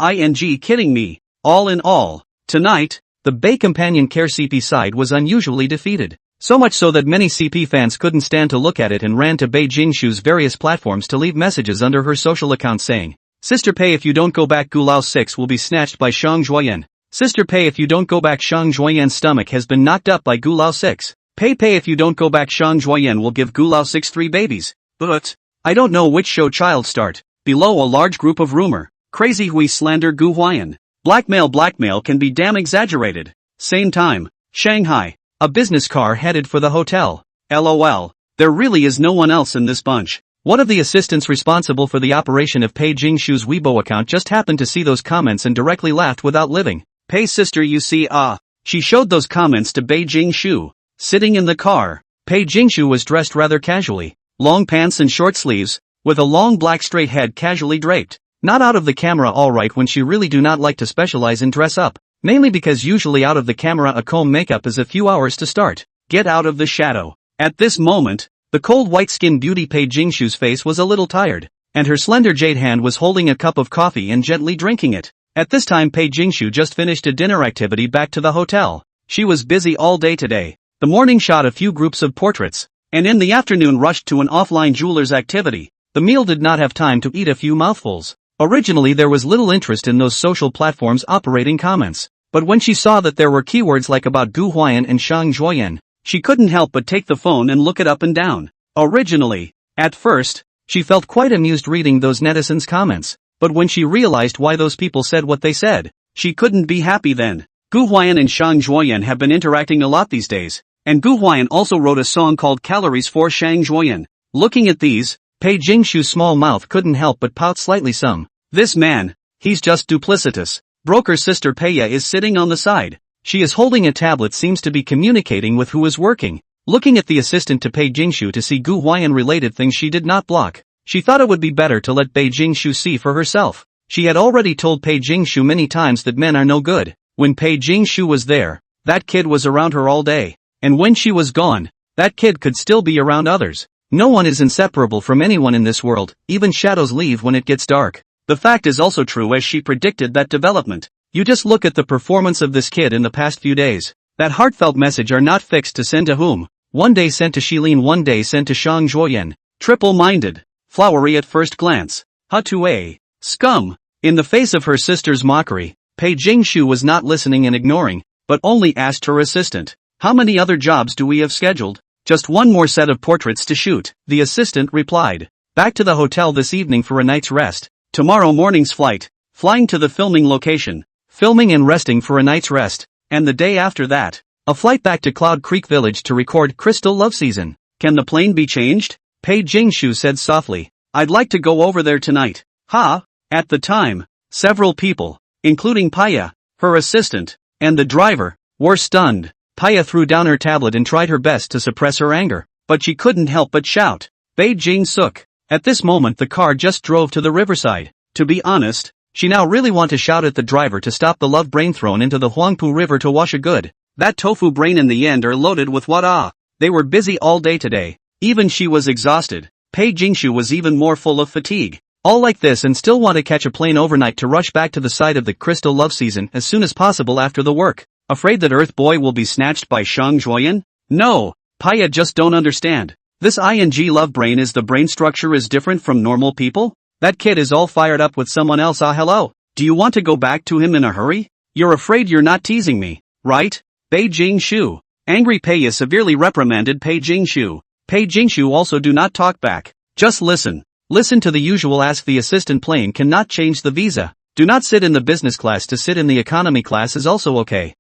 A: kidding me? All in all, tonight, the Pei Companion Care CP side was unusually defeated. So much so that many CP fans couldn't stand to look at it and ran to Pei Jingshu's various platforms to leave messages under her social account saying, Sister Pei, if you don't go back, Gu Lao 6 will be snatched by Shang Zhuoyan. Sister Pei, if you don't go back, Shang Zhuoyan's stomach has been knocked up by Gu Lao 6. Pei, if you don't go back, Shang Zhuoyan will give Gu Lao 6 3 babies. But I don't know which show child start. Below a large group of rumor. Crazy Hui slander Gu Huai'an. Blackmail can be damn exaggerated. Same time, Shanghai. A business car headed for the hotel. LOL. There really is no one else in this bunch. One of the assistants responsible for the operation of Pei Jingshu's Weibo account just happened to see those comments and directly laughed without living. Pei sister, you see, she showed those comments to Pei Jingshu. Sitting in the car, Pei Jingshu was dressed rather casually. Long pants and short sleeves, with a long black straight head casually draped. Not out of the camera alright when she really do not like to specialize in dress up. Mainly because usually out of the camera a comb makeup is a few hours to start. Get out of the shadow. At this moment, the cold white-skinned beauty Pei Jingshu's face was a little tired, and her slender jade hand was holding a cup of coffee and gently drinking it. At this time Pei Jingshu just finished a dinner activity back to the hotel. She was busy all day today. The morning shot a few groups of portraits, and in the afternoon rushed to an offline jeweler's activity. The meal did not have time to eat a few mouthfuls. Originally there was little interest in those social platforms operating comments, but when she saw that there were keywords like about Gu Huai'an and Shang Zhuoyan, she couldn't help but take the phone and look it up and down. Originally, at first, she felt quite amused reading those netizens' comments, but when she realized why those people said what they said, she couldn't be happy then. Gu Huai'an and Shang Zhuoyan have been interacting a lot these days, and Gu Huai'an also wrote a song called Calories for Shang Zhuoyan. Looking at these, Pei Jingshu's small mouth couldn't help but pout slightly some. This man, he's just duplicitous. Broker sister Peiya is sitting on the side. She is holding a tablet, seems to be communicating with who is working. Looking at the assistant to Pei Jingshu to see Gu Huai'an related things she did not block. She thought it would be better to let Pei Jingshu see for herself. She had already told Pei Jingshu many times that men are no good. When Pei Jingshu was there, that kid was around her all day. And when she was gone, that kid could still be around others. No one is inseparable from anyone in this world, even shadows leave when it gets dark. The fact is also true as she predicted that development. You just look at the performance of this kid in the past few days. That heartfelt message are not fixed to send to whom. One day sent to Shilin, one day sent to Shang Zhuoyan. Triple-minded. Flowery at first glance. Ha-to-a. Scum. In the face of her sister's mockery, Pei Jingshu was not listening and ignoring, but only asked her assistant, "How many other jobs do we have scheduled?" "Just one more set of portraits to shoot," the assistant replied. "Back to the hotel this evening for a night's rest. Tomorrow morning's flight. Flying to the filming location. Filming and resting for a night's rest. And the day after that, a flight back to Cloud Creek Village to record Crystal Love Season. Can the plane be changed?" Pei Jingshu said softly. "I'd like to go over there tonight." Ha! At the time, several people, including Paya, her assistant, and the driver, were stunned. Paya threw down her tablet and tried her best to suppress her anger, but she couldn't help but shout, "Pei Jingsuk!" At this moment the car just drove to the riverside. To be honest, she now really wanted to shout at the driver to stop the love brain thrown into the Huangpu River to wash a good. That tofu brain in the end are loaded with what. They were busy all day today. Even she was exhausted. Pei Jingshu was even more full of fatigue. All like this and still want to catch a plane overnight to rush back to the site of the Crystal Love Season as soon as possible after the work. Afraid that Earth Boy will be snatched by Shang Zhuoyan? No, Paya just don't understand. This ing love brain is the brain structure is different from normal people? That kid is all fired up with someone else. Hello? Do you want to go back to him in a hurry? You're afraid you're not teasing me, right? Pei Jingshu. Angry Paya severely reprimanded Pei Jingshu. Pei Jingshu also do not talk back. Just listen. Listen to the usual. Ask the assistant. Plane cannot change the visa. Do not sit in the business class. To sit in the economy class is also okay.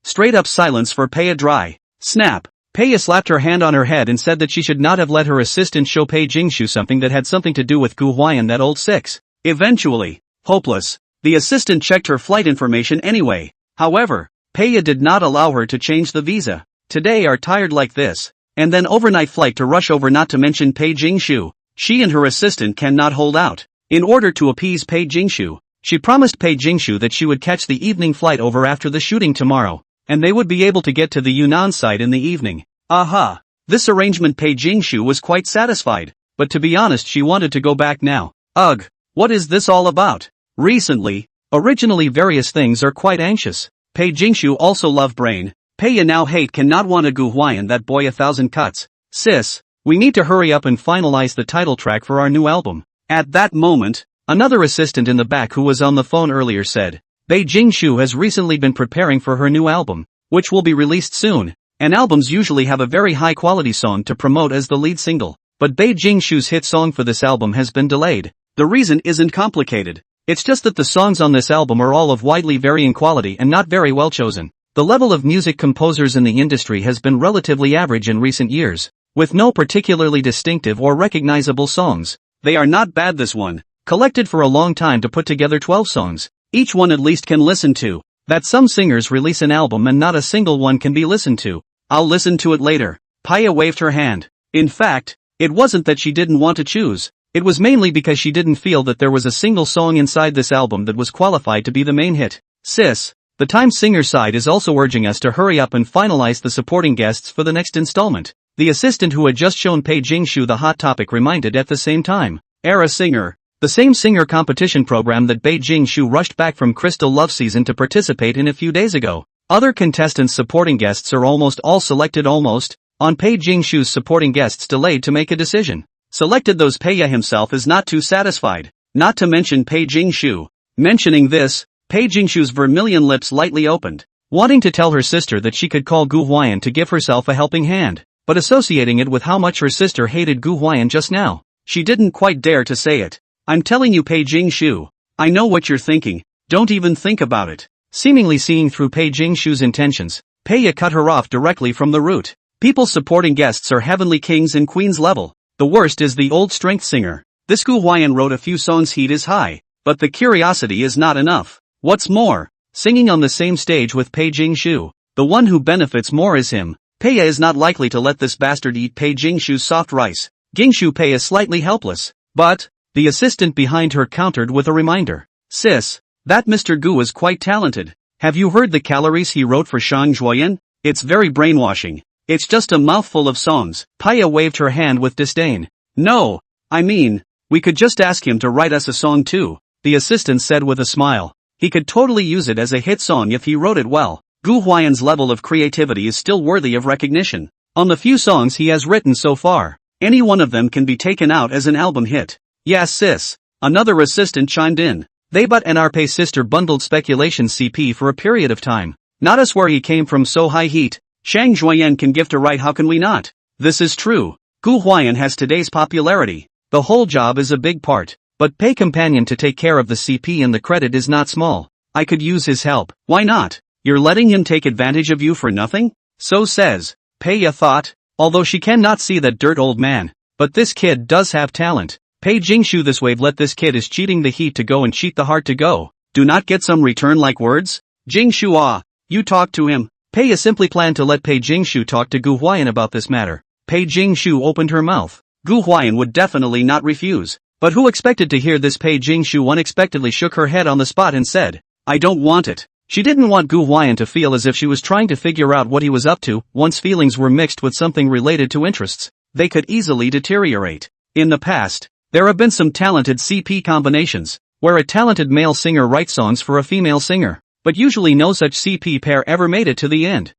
A: Straight up silence for Paya. Dry. Snap. Paya slapped her hand on her head and said that she should not have let her assistant show Pei Jingshu something that had something to do with Gu Huai'an, that old six. Eventually, hopeless, the assistant checked her flight information anyway. However, Paya did not allow her to change the visa. Today are tired like this. And then overnight flight to rush over, not to mention Pei Jingshu. She and her assistant cannot hold out. In order to appease Pei Jingshu, she promised Pei Jingshu that she would catch the evening flight over after the shooting tomorrow, and they would be able to get to the Yunnan site in the evening. Aha! This arrangement Pei Jingshu was quite satisfied, but to be honest she wanted to go back now. Ugh! What is this all about? Recently, originally various things are quite anxious. Pei Jingshu also love brain. Paya now hate cannot want a Gu Huai'an, that boy 1,000 cuts. Sis, we need to hurry up and finalize the title track for our new album. At that moment, another assistant in the back who was on the phone earlier said, Pei Jingshu has recently been preparing for her new album, which will be released soon, and albums usually have a very high quality song to promote as the lead single, but Pei Jingshu's hit song for this album has been delayed. The reason isn't complicated. It's just that the songs on this album are all of widely varying quality and not very well chosen. The level of music composers in the industry has been relatively average in recent years, with no particularly distinctive or recognizable songs. They are not bad. This one, collected for a long time to put together 12 songs, each one at least can listen to. That some singers release an album and not a single one can be listened to. I'll listen to it later. Paya waved her hand. In fact, it wasn't that she didn't want to choose. It was mainly because she didn't feel that there was a single song inside this album that was qualified to be the main hit. Sis, the Time singer side is also urging us to hurry up and finalize the supporting guests for the next installment. The assistant who had just shown Pei Jingshu the hot topic reminded at the same time. Era Singer, the same singer competition program that Pei Jingshu rushed back from Crystal Love Season to participate in a few days ago. Other contestants' supporting guests are almost all selected. On Pei Jingshu's supporting guests delayed to make a decision. Selected those Paya himself is not too satisfied, not to mention Pei Jingshu. Mentioning this, Pei Jingshu's vermilion lips lightly opened, wanting to tell her sister that she could call Gu Huai'an to give herself a helping hand, but associating it with how much her sister hated Gu Huai'an just now, she didn't quite dare to say it. I'm telling you, Pei Jingshu, I know what you're thinking, don't even think about it. Seemingly seeing through Pei Jingshu's intentions, Paya cut her off directly from the root. People supporting guests are heavenly kings and queens level. The worst is the old strength singer. This Gu Huai'an wrote a few songs, heat is high, but the curiosity is not enough. What's more, singing on the same stage with Pei Jingshu, the one who benefits more is him. Paya is not likely to let this bastard eat Pei Jingshu's soft rice. Jingshu Paya is slightly helpless, but the assistant behind her countered with a reminder. Sis, that Mr. Gu is quite talented. Have you heard the calories he wrote for Shang Juoyan? It's very brainwashing. It's just a mouthful of songs. Paya waved her hand with disdain. No, I mean, we could just ask him to write us a song too, the assistant said with a smile. He could totally use it as a hit song if he wrote it well. Gu Huai'an's level of creativity is still worthy of recognition. On the few songs he has written so far, any one of them can be taken out as an album hit. Yeah sis, another assistant chimed in. They but and our Pei sister bundled speculation CP for a period of time. Not us where he came from so high heat. Shang Juoyan can gift a right, how can we not? This is true. Gu Huai'an has today's popularity. The whole job is a big part. But Pei companion to take care of the CP and the credit is not small. I could use his help. Why not? You're letting him take advantage of you for nothing? So says Pei thought, although she cannot see that dirt old man. But this kid does have talent. Pei Jingshu this wave let this kid is cheating the heat to go and cheat the heart to go. Do not get some return like words? Jingshu you talk to him. Pei simply planned to let Pei Jingshu talk to Gu Huai'an about this matter. Pei Jingshu opened her mouth. Gu Huai'an would definitely not refuse. But who expected to hear this? Pei Jingshu unexpectedly shook her head on the spot and said, I don't want it. She didn't want Gu Huai'an to feel as if she was trying to figure out what he was up to. Once feelings were mixed with something related to interests, they could easily deteriorate. In the past, there have been some talented CP combinations, where a talented male singer writes songs for a female singer, but usually no such CP pair ever made it to the end.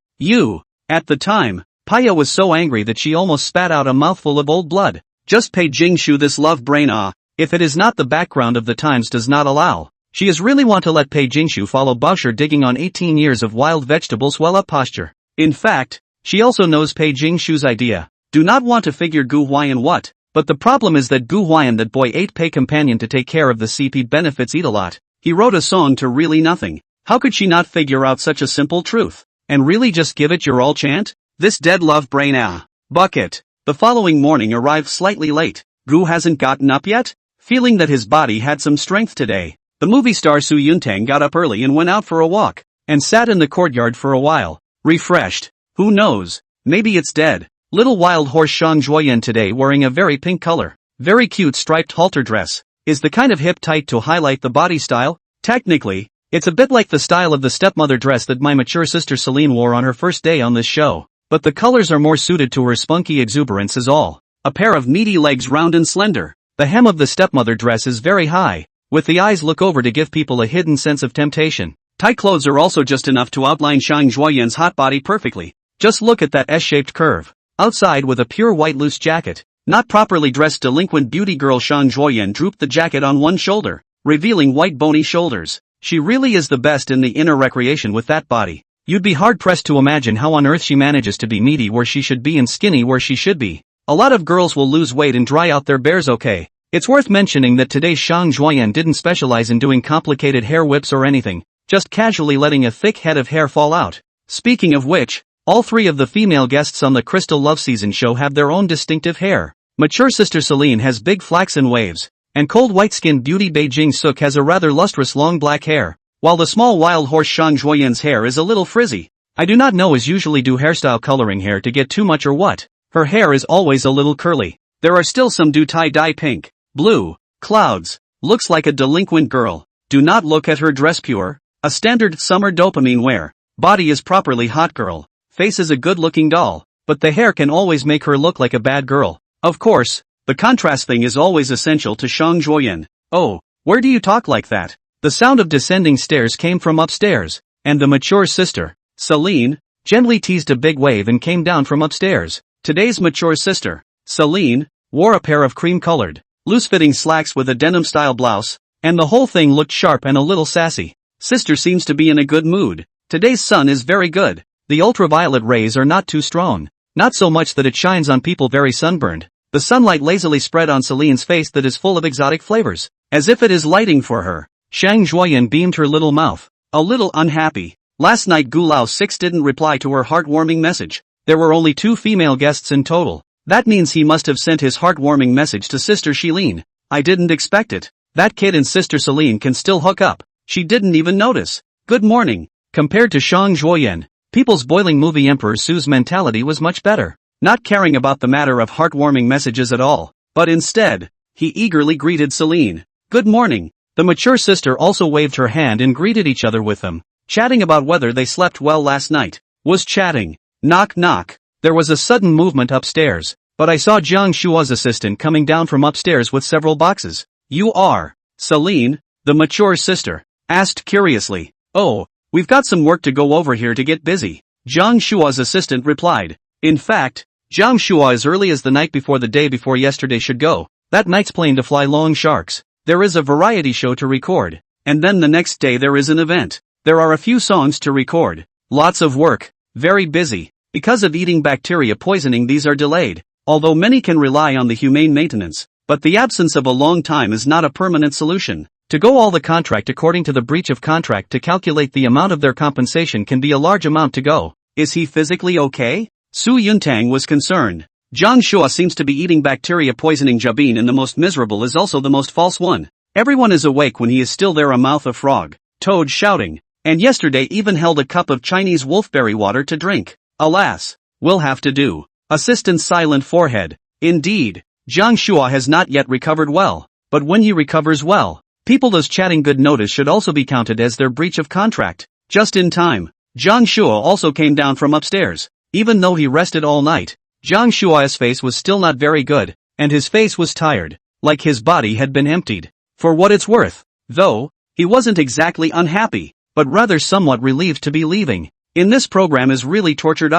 A: At the time, Paya was so angry that she almost spat out a mouthful of old blood. Just Pei Jingshu this love brain if it is not the background of the times does not allow. She is really want to let Pei Jingshu follow Boucher digging on 18 years of wild vegetables well up posture. In fact, she also knows Pei Jingshu's idea. Do not want to figure Gu Huai'an what? But the problem is that Gu Huai'an that boy ate Pei companion to take care of the CP benefits eat a lot. He wrote a song to really nothing. How could she not figure out such a simple truth? And really just give it your all chant? This dead love brain bucket. The following morning arrived slightly late. Gu hasn't gotten up yet? Feeling that his body had some strength today, the movie star Su Yuntang got up early and went out for a walk, and sat in the courtyard for a while. Refreshed. Who knows? Maybe it's dead. Little wild horse Shang Juoyan today wearing a very pink color, very cute striped halter dress, is the kind of hip tight to highlight the body style. Technically, it's a bit like the style of the stepmother dress that my mature sister Celine wore on her first day on this show, but the colors are more suited to her spunky exuberance is all. A pair of meaty legs round and slender. The hem of the stepmother dress is very high, with the eyes look over to give people a hidden sense of temptation. Tight clothes are also just enough to outline Shang Juoyan's hot body perfectly. Just look at that S-shaped curve. Outside with a pure white loose jacket, not properly dressed delinquent beauty girl Shang Juoyan drooped the jacket on one shoulder, revealing white bony shoulders. She really is the best in the inner recreation with that body. You'd be hard-pressed to imagine how on earth she manages to be meaty where she should be and skinny where she should be. A lot of girls will lose weight and dry out their bears okay. It's worth mentioning that today's Shang Juoyan didn't specialize in doing complicated hair whips or anything, just casually letting a thick head of hair fall out. Speaking of which, all three of the female guests on the Crystal Love Season show have their own distinctive hair. Mature sister Celine has big flaxen waves, and cold white-skinned beauty Pei Jingshu has a rather lustrous long black hair, while the small wild horse Shang Juoyan's hair is a little frizzy. I do not know as usually do hairstyle coloring hair to get too much or what. Her hair is always a little curly. There are still some do tie-dye pink, blue, clouds, looks like a delinquent girl. Do not look at her dress pure, a standard summer dopamine wear. Body is properly hot girl. Face is a good-looking doll, but the hair can always make her look like a bad girl. Of course, the contrast thing is always essential to Shang Juoyan. Oh, where do you talk like that? The sound of descending stairs came from upstairs, and the mature sister, Celine, gently teased a big wave and came down from upstairs. Today's mature sister, Celine, wore a pair of cream-colored, loose-fitting slacks with a denim-style blouse, and the whole thing looked sharp and a little sassy. Sister seems to be in a good mood. Today's sun is very good. The ultraviolet rays are not too strong, not so much that it shines on people very sunburned. The sunlight lazily spread on Celine's face that is full of exotic flavors, as if it is lighting for her. Shang Juoyan beamed her little mouth, a little unhappy. Last night Gu Lao 6 didn't reply to her heartwarming message. There were only 2 female guests in total. That means he must have sent his heartwarming message to Sister Celine. I didn't expect it. That kid and Sister Celine can still hook up. She didn't even notice. Good morning. Compared to Shang Juoyan, People's Boiling movie Emperor Su's mentality was much better, not caring about the matter of heartwarming messages at all, but instead, he eagerly greeted Celine. Good morning. The mature sister also waved her hand and greeted each other with them, chatting about whether they slept well last night. Was chatting. Knock knock. There was a sudden movement upstairs, but I saw Jiang Shua's assistant coming down from upstairs with several boxes. You are Celine, the mature sister asked curiously. Oh, we've got some work to go over here to get busy, Jiang Shua's assistant replied. In fact, Jiang Shua as early as the night before the day before yesterday should go. That night's plane to fly long sharks. There is a variety show to record, and then the next day there is an event. There are a few songs to record. Lots of work. Very busy. Because of eating bacteria poisoning, these are delayed, although many can rely on the humane maintenance, but the absence of a long time is not a permanent solution. To go all the contract according to the breach of contract to calculate the amount of their compensation can be a large amount to go. Is he physically okay? Su Yuntang was concerned. Jiang Shua seems to be eating bacteria poisoning jabin, and the most miserable is also the most false one. Everyone is awake when he is still there, a mouth of frog, toad shouting, and yesterday even held a cup of Chinese wolfberry water to drink. Alas, will have to do. Assistant's silent forehead. Indeed, Jiang Shua has not yet recovered well, but when he recovers well, people those chatting good notice should also be counted as their breach of contract. Just in time, Jiang Shua also came down from upstairs. Even though he rested all night, Jiang Shua's face was still not very good, and his face was tired, like his body had been emptied. For what it's worth, though, he wasn't exactly unhappy, but rather somewhat relieved to be leaving. In this program is really tortured.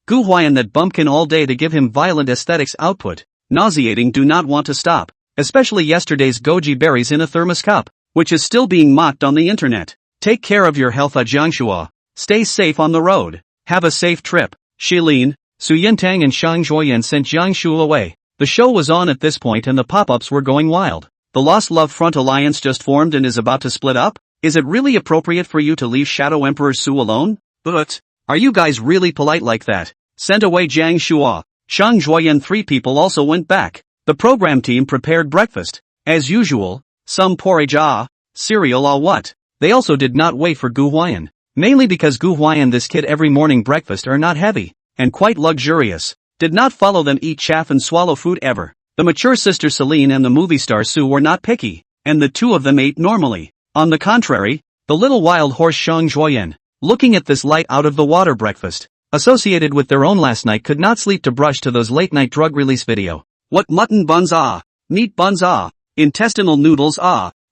A: Gu Huai'an that bumpkin all day to give him violent aesthetics output. Nauseating, do not want to stop, especially yesterday's goji berries in a thermos cup, which is still being mocked on the internet. Take care of your health, Jiang Shua. Stay safe on the road. Have a safe trip. Shilin, Su Yintang and Shang Zhuoyan sent Jiang Shu away. The show was on at this point and the pop-ups were going wild. The Lost Love Front alliance just formed and is about to split up? Is it really appropriate for you to leave Shadow Emperor Su alone? But, are you guys really polite like that? Sent away Jiang Shua. Shang Zhuoyan. 3 people also went back. The program team prepared breakfast. As usual, some porridge, cereal, what? They also did not wait for Gu Huai'an. Mainly because Gu Huai'an, this kid, every morning breakfast are not heavy, and quite luxurious. Did not follow them eat chaff and swallow food ever. The mature sister Celine and the movie star Su were not picky, and the two of them ate normally. On the contrary, the little wild horse Shang Zhuoyan, looking at this light out of the water breakfast, associated with their own last night, could not sleep to brush to those late night drug release video. What mutton buns, meat buns, intestinal noodles,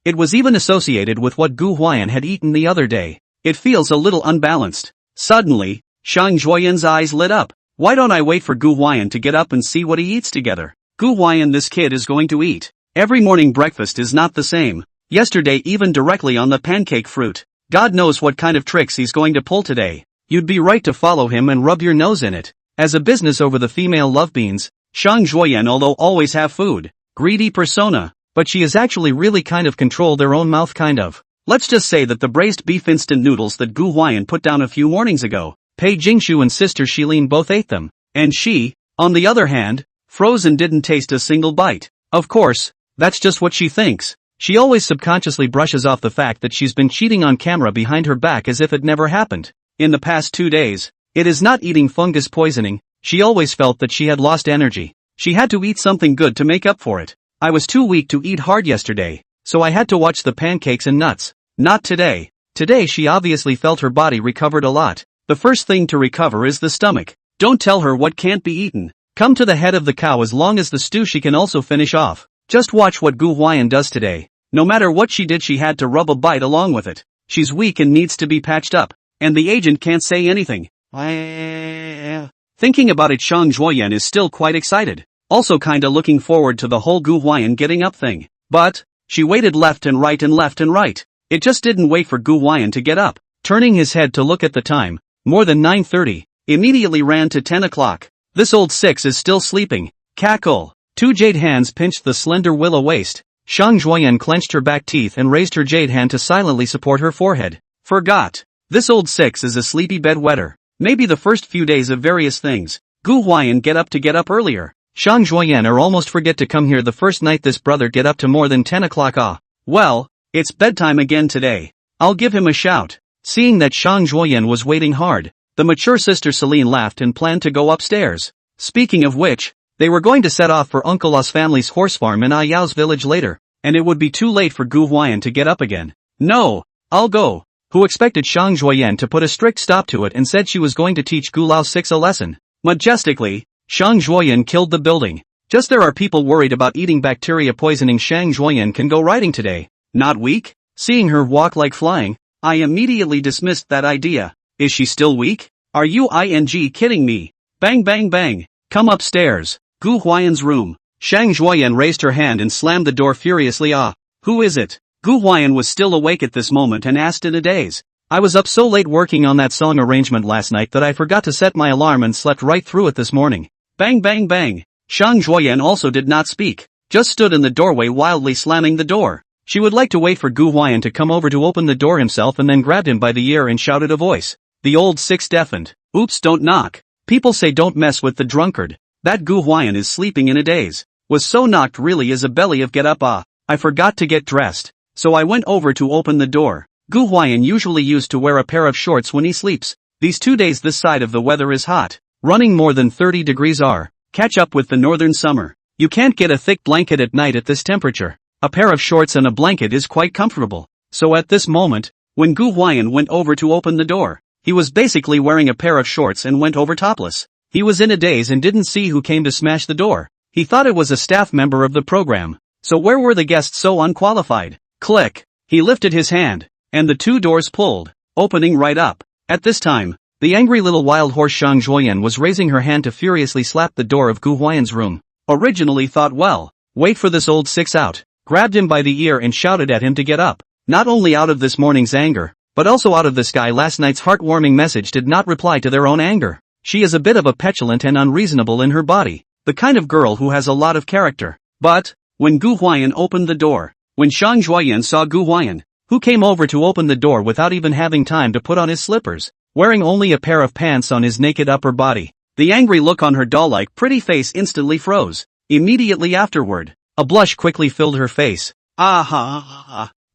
A: It was even associated with what Gu Huai'an had eaten the other day. It feels a little unbalanced. Suddenly, Shang Zhuoyan's eyes lit up. Why don't I wait for Gu Huai'an to get up and see what he eats together? Gu Huai'an, this kid is going to eat. Every morning breakfast is not the same. Yesterday even directly on the pancake fruit. God knows what kind of tricks he's going to pull today. You'd be right to follow him and rub your nose in it. As a business over the female love beans, Shang Zhuoyan although always have food, greedy persona, but she is actually really kind of control their own mouth kind of. Let's just say that the braised beef instant noodles that Gu Huai'an put down a few mornings ago, Pei Jingshu and sister Shilin both ate them, and she, on the other hand, frozen, didn't taste a single bite. Of course, that's just what she thinks. She always subconsciously brushes off the fact that she's been cheating on camera behind her back as if it never happened. In the past 2 days, it is not eating fungus poisoning. She always felt that she had lost energy. She had to eat something good to make up for it. I was too weak to eat hard yesterday, so I had to watch the pancakes and nuts. Not today. Today she obviously felt her body recovered a lot. The first thing to recover is the stomach. Don't tell her what can't be eaten. Come to the head of the cow as long as the stew she can also finish off. Just watch what Gu Huai'an does today. No matter what she did, she had to rub a bite along with it. She's weak and needs to be patched up, and the agent can't say anything. Thinking about it, Shang Zhuoyan is still quite excited. Also kinda looking forward to the whole Gu Huai'an getting up thing. But, she waited left and right and left and right. It just didn't wait for Gu Huai'an to get up. Turning his head to look at the time, more than 9:30, immediately ran to 10 o'clock. This old six is still sleeping. Cackle. 2 jade hands pinched the slender willow waist. Shang Zhuoyan clenched her back teeth and raised her jade hand to silently support her forehead. Forgot. This old six is a sleepy bedwetter. Maybe the first few days of various things. Gu Huai'an get up earlier. Shang Zhuoyan or almost forget to come here the first night this brother get up to more than 10 o'clock. Well, it's bedtime again today. I'll give him a shout. Seeing that Shang Zhuoyan was waiting hard, the mature sister Celine laughed and planned to go upstairs. Speaking of which, they were going to set off for Uncle La's family's horse farm in Ayao's village later. and it would be too late for Gu Huai'an to get up again. No, I'll go. Who expected Gu Huai'an to put a strict stop to it and said she was going to teach Gu Lao 6 a lesson. Majestically, Gu Huai'an killed the building. Just there are people worried about eating bacteria poisoning. Gu Huai'an can go riding today. Not weak? Seeing her walk like flying, I immediately dismissed that idea. Is she still weak? Are you kidding me? Bang bang bang. Come upstairs. Gu Huai'an's room. Gu Huai'an raised her hand and slammed the door furiously. Who is it? Gu Huai'an was still awake at this moment and asked in a daze. I was up so late working on that song arrangement last night that I forgot to set my alarm and slept right through it this morning. Bang bang bang. Gu Huai'an also did not speak, just stood in the doorway wildly slamming the door. She would like to wait for Gu Huai'an to come over to open the door himself and then grabbed him by the ear and shouted a voice. The old 6 deafened. Oops, don't knock. People say don't mess with the drunkard. That Gu Huai'an is sleeping in a daze. Was so knocked really is a belly of get up. I forgot to get dressed. So I went over to open the door. Gu Huai'an usually used to wear a pair of shorts when he sleeps. These 2 days this side of the weather is hot. Running more than 30 degrees R. Catch up with the northern summer. You can't get a thick blanket at night at this temperature. A pair of shorts and a blanket is quite comfortable. So at this moment, when Gu Huai'an went over to open the door, he was basically wearing a pair of shorts and went over topless. He was in a daze and didn't see who came to smash the door. He thought it was a staff member of the program. So where were the guests so unqualified? Click. He lifted his hand, and the 2 doors pulled, opening right up. At this time, the angry little wild horse Gu Huai'an was raising her hand to furiously slap the door of Gu Huai'an's room. Originally thought, well, wait for this old 6 out, grabbed him by the ear and shouted at him to get up. Not only out of this morning's anger, but also out of this guy last night's heartwarming message did not reply to their own anger. She is a bit of a petulant and unreasonable in her body, the kind of girl who has a lot of character. But, when Gu Huai'an opened the door, when Gu Huai'an saw Gu Huai'an, who came over to open the door without even having time to put on his slippers, wearing only a pair of pants on his naked upper body, the angry look on her doll-like pretty face instantly froze. Immediately afterward, a blush quickly filled her face. Gu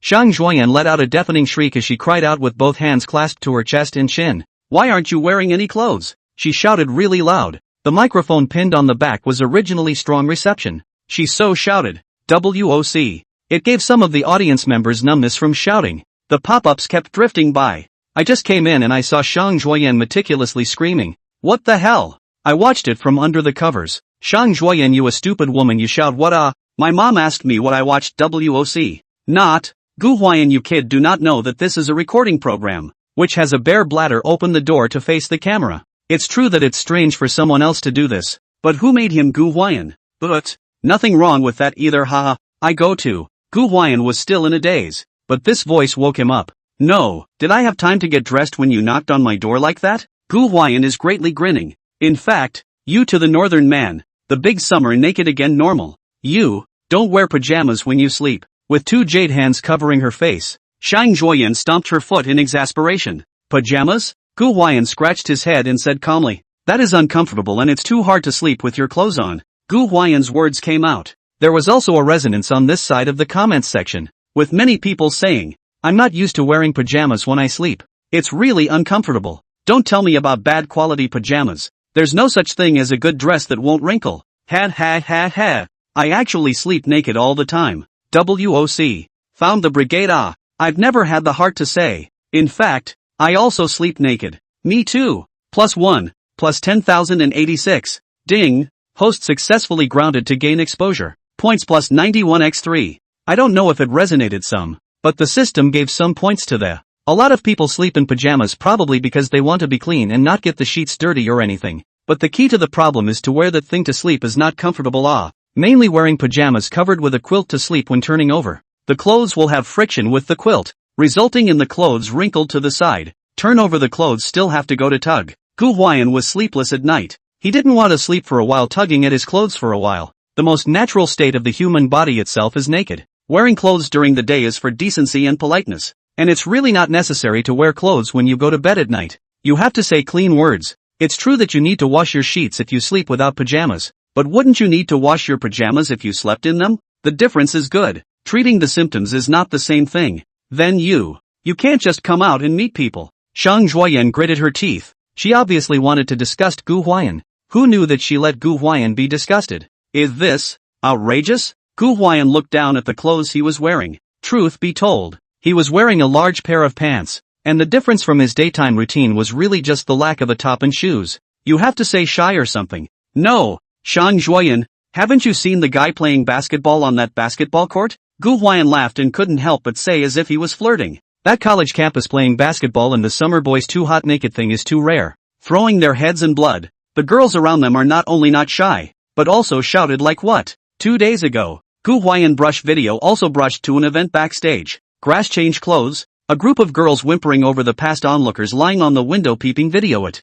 A: Huai'an let out a deafening shriek as she cried out with both hands clasped to her chest and chin. Why aren't you wearing any clothes? She shouted really loud. The microphone pinned on the back was originally strong reception. She so shouted. WOC. It gave some of the audience members numbness from shouting. The pop-ups kept drifting by. I just came in and I saw Gu Huai'an meticulously screaming. What the hell? I watched it from under the covers. Gu Huai'an, you a stupid woman, you shout what My mom asked me what I watched. WOC. Not. Gu Huai'an, you kid do not know that this is a recording program, which has a bare bladder. Open the door to face the camera. It's true that it's strange for someone else to do this, but who made him Gu Huai'an? But, nothing wrong with that either, haha. I go to. Gu Huai'an was still in a daze, but this voice woke him up. No, did I have time to get dressed when you knocked on my door like that? Gu Huai'an is greatly grinning. In fact, you to the northern man, the big summer naked again normal. You, don't wear pajamas when you sleep. With 2 jade hands covering her face, Gu Huai'an stomped her foot in exasperation. Pajamas? Gu Huai'an scratched his head and said calmly, that is uncomfortable and it's too hard to sleep with your clothes on. Gu Huai'an's words came out. There was also a resonance on this side of the comments section, with many people saying, I'm not used to wearing pajamas when I sleep. It's really uncomfortable. Don't tell me about bad quality pajamas. There's no such thing as a good dress that won't wrinkle. Ha. I actually sleep naked all the time. WOC. Found the brigade. I've never had the heart to say. In fact, I also sleep naked. Me too. +1, +10,086. Ding. Host successfully grounded to gain exposure. Points +91x3. I don't know if it resonated some, but the system gave some points to the. A lot of people sleep in pajamas probably because they want to be clean and not get the sheets dirty or anything. But the key to the problem is to wear that thing to sleep is not comfortable. Mainly wearing pajamas covered with a quilt to sleep when turning over. The clothes will have friction with the quilt, resulting in the clothes wrinkled to the side. Turn over the clothes still have to go to tug. Gu Huai'an was sleepless at night. He didn't want to sleep for a while, tugging at his clothes for a while. The most natural state of the human body itself is naked. Wearing clothes during the day is for decency and politeness. And it's really not necessary to wear clothes when you go to bed at night. You have to say clean words. It's true that you need to wash your sheets if you sleep without pajamas. But wouldn't you need to wash your pajamas if you slept in them? The difference is good. Treating the symptoms is not the same thing. Then you can't just come out and meet people. Gu Huai'an gritted her teeth. She obviously wanted to disgust Gu Huai'an. Who knew that she let Gu Huai'an be disgusted? Is this outrageous? Gu Huai'an looked down at the clothes he was wearing. Truth be told, he was wearing a large pair of pants, and the difference from his daytime routine was really just the lack of a top and shoes. You have to say shy or something. No, Shang Huai'an, haven't you seen the guy playing basketball on that basketball court? Gu Huai'an laughed and couldn't help but say as if he was flirting. That college campus playing basketball and the summer boys too hot naked thing is too rare. Throwing their heads in blood. The girls around them are not only not shy, but also shouted like what? 2 days ago, Gu Huai'an brush video also brushed to an event backstage. Grass change clothes, a group of girls whimpering over the past onlookers lying on the window peeping video it.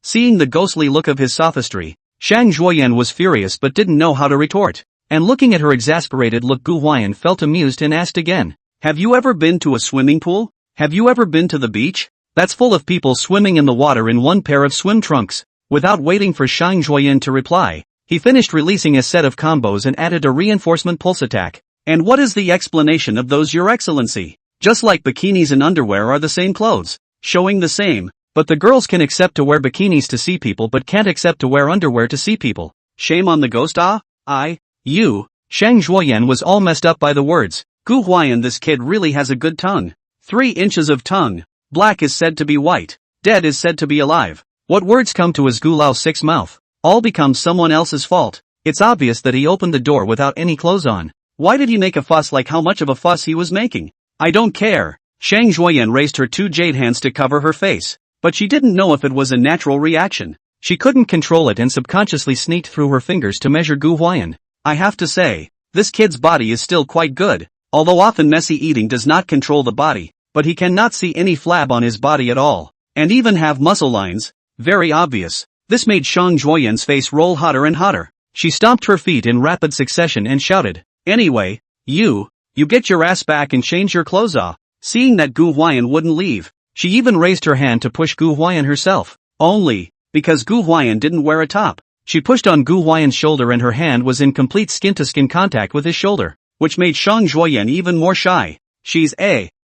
A: Seeing the ghostly look of his sophistry, Shang Huai'an was furious but didn't know how to retort. And looking at her exasperated look, Gu Huai'an felt amused and asked again. Have you ever been to a swimming pool? Have you ever been to the beach? That's full of people swimming in the water in one pair of swim trunks. Without waiting for Shang Huai'an to reply, he finished releasing a set of combos and added a reinforcement pulse attack. And what is the explanation of those, Your Excellency? Just like bikinis and underwear are the same clothes, showing the same, but the girls can accept to wear bikinis to see people but can't accept to wear underwear to see people. Shame on the ghost. Shang Huai'an was all messed up by the words. Gu Huai'an, this kid really has a good tongue. 3 inches of tongue. Black is said to be white. Dead is said to be alive. What words come to his Gu Lao 6 mouth? All becomes someone else's fault. It's obvious that he opened the door without any clothes on. Why did he make a fuss? Like how much of a fuss he was making? I don't care. Shang Huai'an raised her 2 jade hands to cover her face, but she didn't know if it was a natural reaction. She couldn't control it and subconsciously sneaked through her fingers to measure Gu Huai'an. I have to say, this kid's body is still quite good, although often messy eating does not control the body, but he cannot see any flab on his body at all, and even have muscle lines, very obvious. This made Shang Huai'an's face roll hotter and hotter. She stomped her feet in rapid succession and shouted, anyway, you get your ass back and change your clothes off. Seeing that Gu Huai'an wouldn't leave, she even raised her hand to push Gu Huai'an herself. Only, because Gu Huai'an didn't wear a top. She pushed on Gu Huai'an's shoulder and her hand was in complete skin-to-skin contact with his shoulder, which made Shang Huai'an even more shy. She's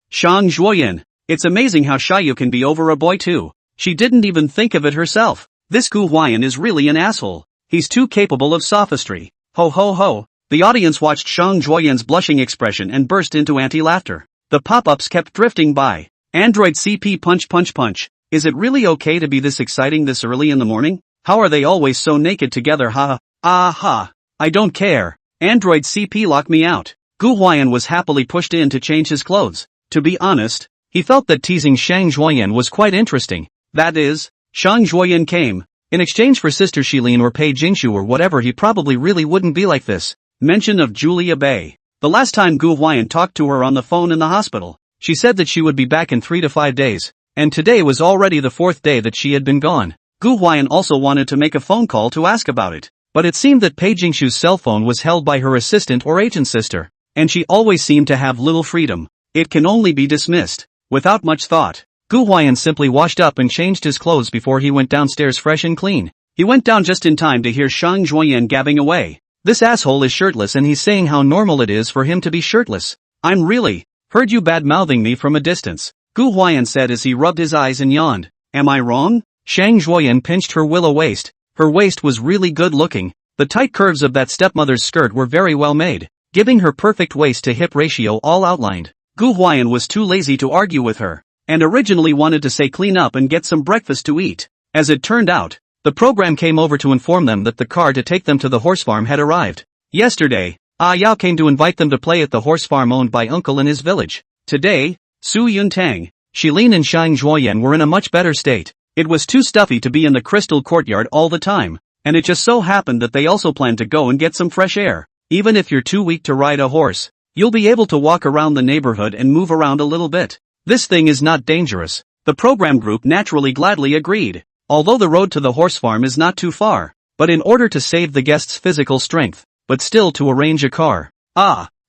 A: Shang Huai'an. It's amazing how shy you can be over a boy too. She didn't even think of it herself. This Gu Huai'an is really an asshole. He's too capable of sophistry. Ho ho ho. The audience watched Shang Huai'an's blushing expression and burst into anti-laughter. The pop-ups kept drifting by. Android CP punch punch punch. Is it really okay to be this exciting this early in the morning? How are they always so naked together? Ha ha. I don't care. Android CP lock me out. Gu Huai'an was happily pushed in to change his clothes. To be honest, he felt that teasing Shang Huai'an was quite interesting. That is, Shang Huai'an came. In exchange for Sister Shilin or Pei Jingshu or whatever, he probably really wouldn't be like this. Mention of Julia Bay. The last time Gu Huai'an talked to her on the phone in the hospital, she said that she would be back in 3 to 5 days. And today was already the 4th day that she had been gone. Gu Huai'an also wanted to make a phone call to ask about it, but it seemed that Pei Jingshu's cell phone was held by her assistant or agent sister, and she always seemed to have little freedom. It can only be dismissed. Without much thought, Gu Huai'an simply washed up and changed his clothes before he went downstairs fresh and clean. He went down just in time to hear Shang Huai'an gabbing away. This asshole is shirtless and he's saying how normal it is for him to be shirtless. I'm really heard you bad-mouthing me from a distance, Gu Huai'an said as he rubbed his eyes and yawned. Am I wrong? Shang Huai'an pinched her willow waist. Her waist was really good looking. The tight curves of that stepmother's skirt were very well made, giving her perfect waist-to-hip ratio all outlined. Gu Huai'an was too lazy to argue with her, and originally wanted to say clean up and get some breakfast to eat. As it turned out, the program came over to inform them that the car to take them to the horse farm had arrived. Yesterday, Yao came to invite them to play at the horse farm owned by Uncle in his village. Today, Su Yuntang, Shilin and Shang Huai'an were in a much better state. It was too stuffy to be in the crystal courtyard all the time, and it just so happened that they also planned to go and get some fresh air. Even if you're too weak to ride a horse, you'll be able to walk around the neighborhood and move around a little bit. This thing is not dangerous. The program group naturally gladly agreed, although the road to the horse farm is not too far, but in order to save the guests' physical strength, but still to arrange a car.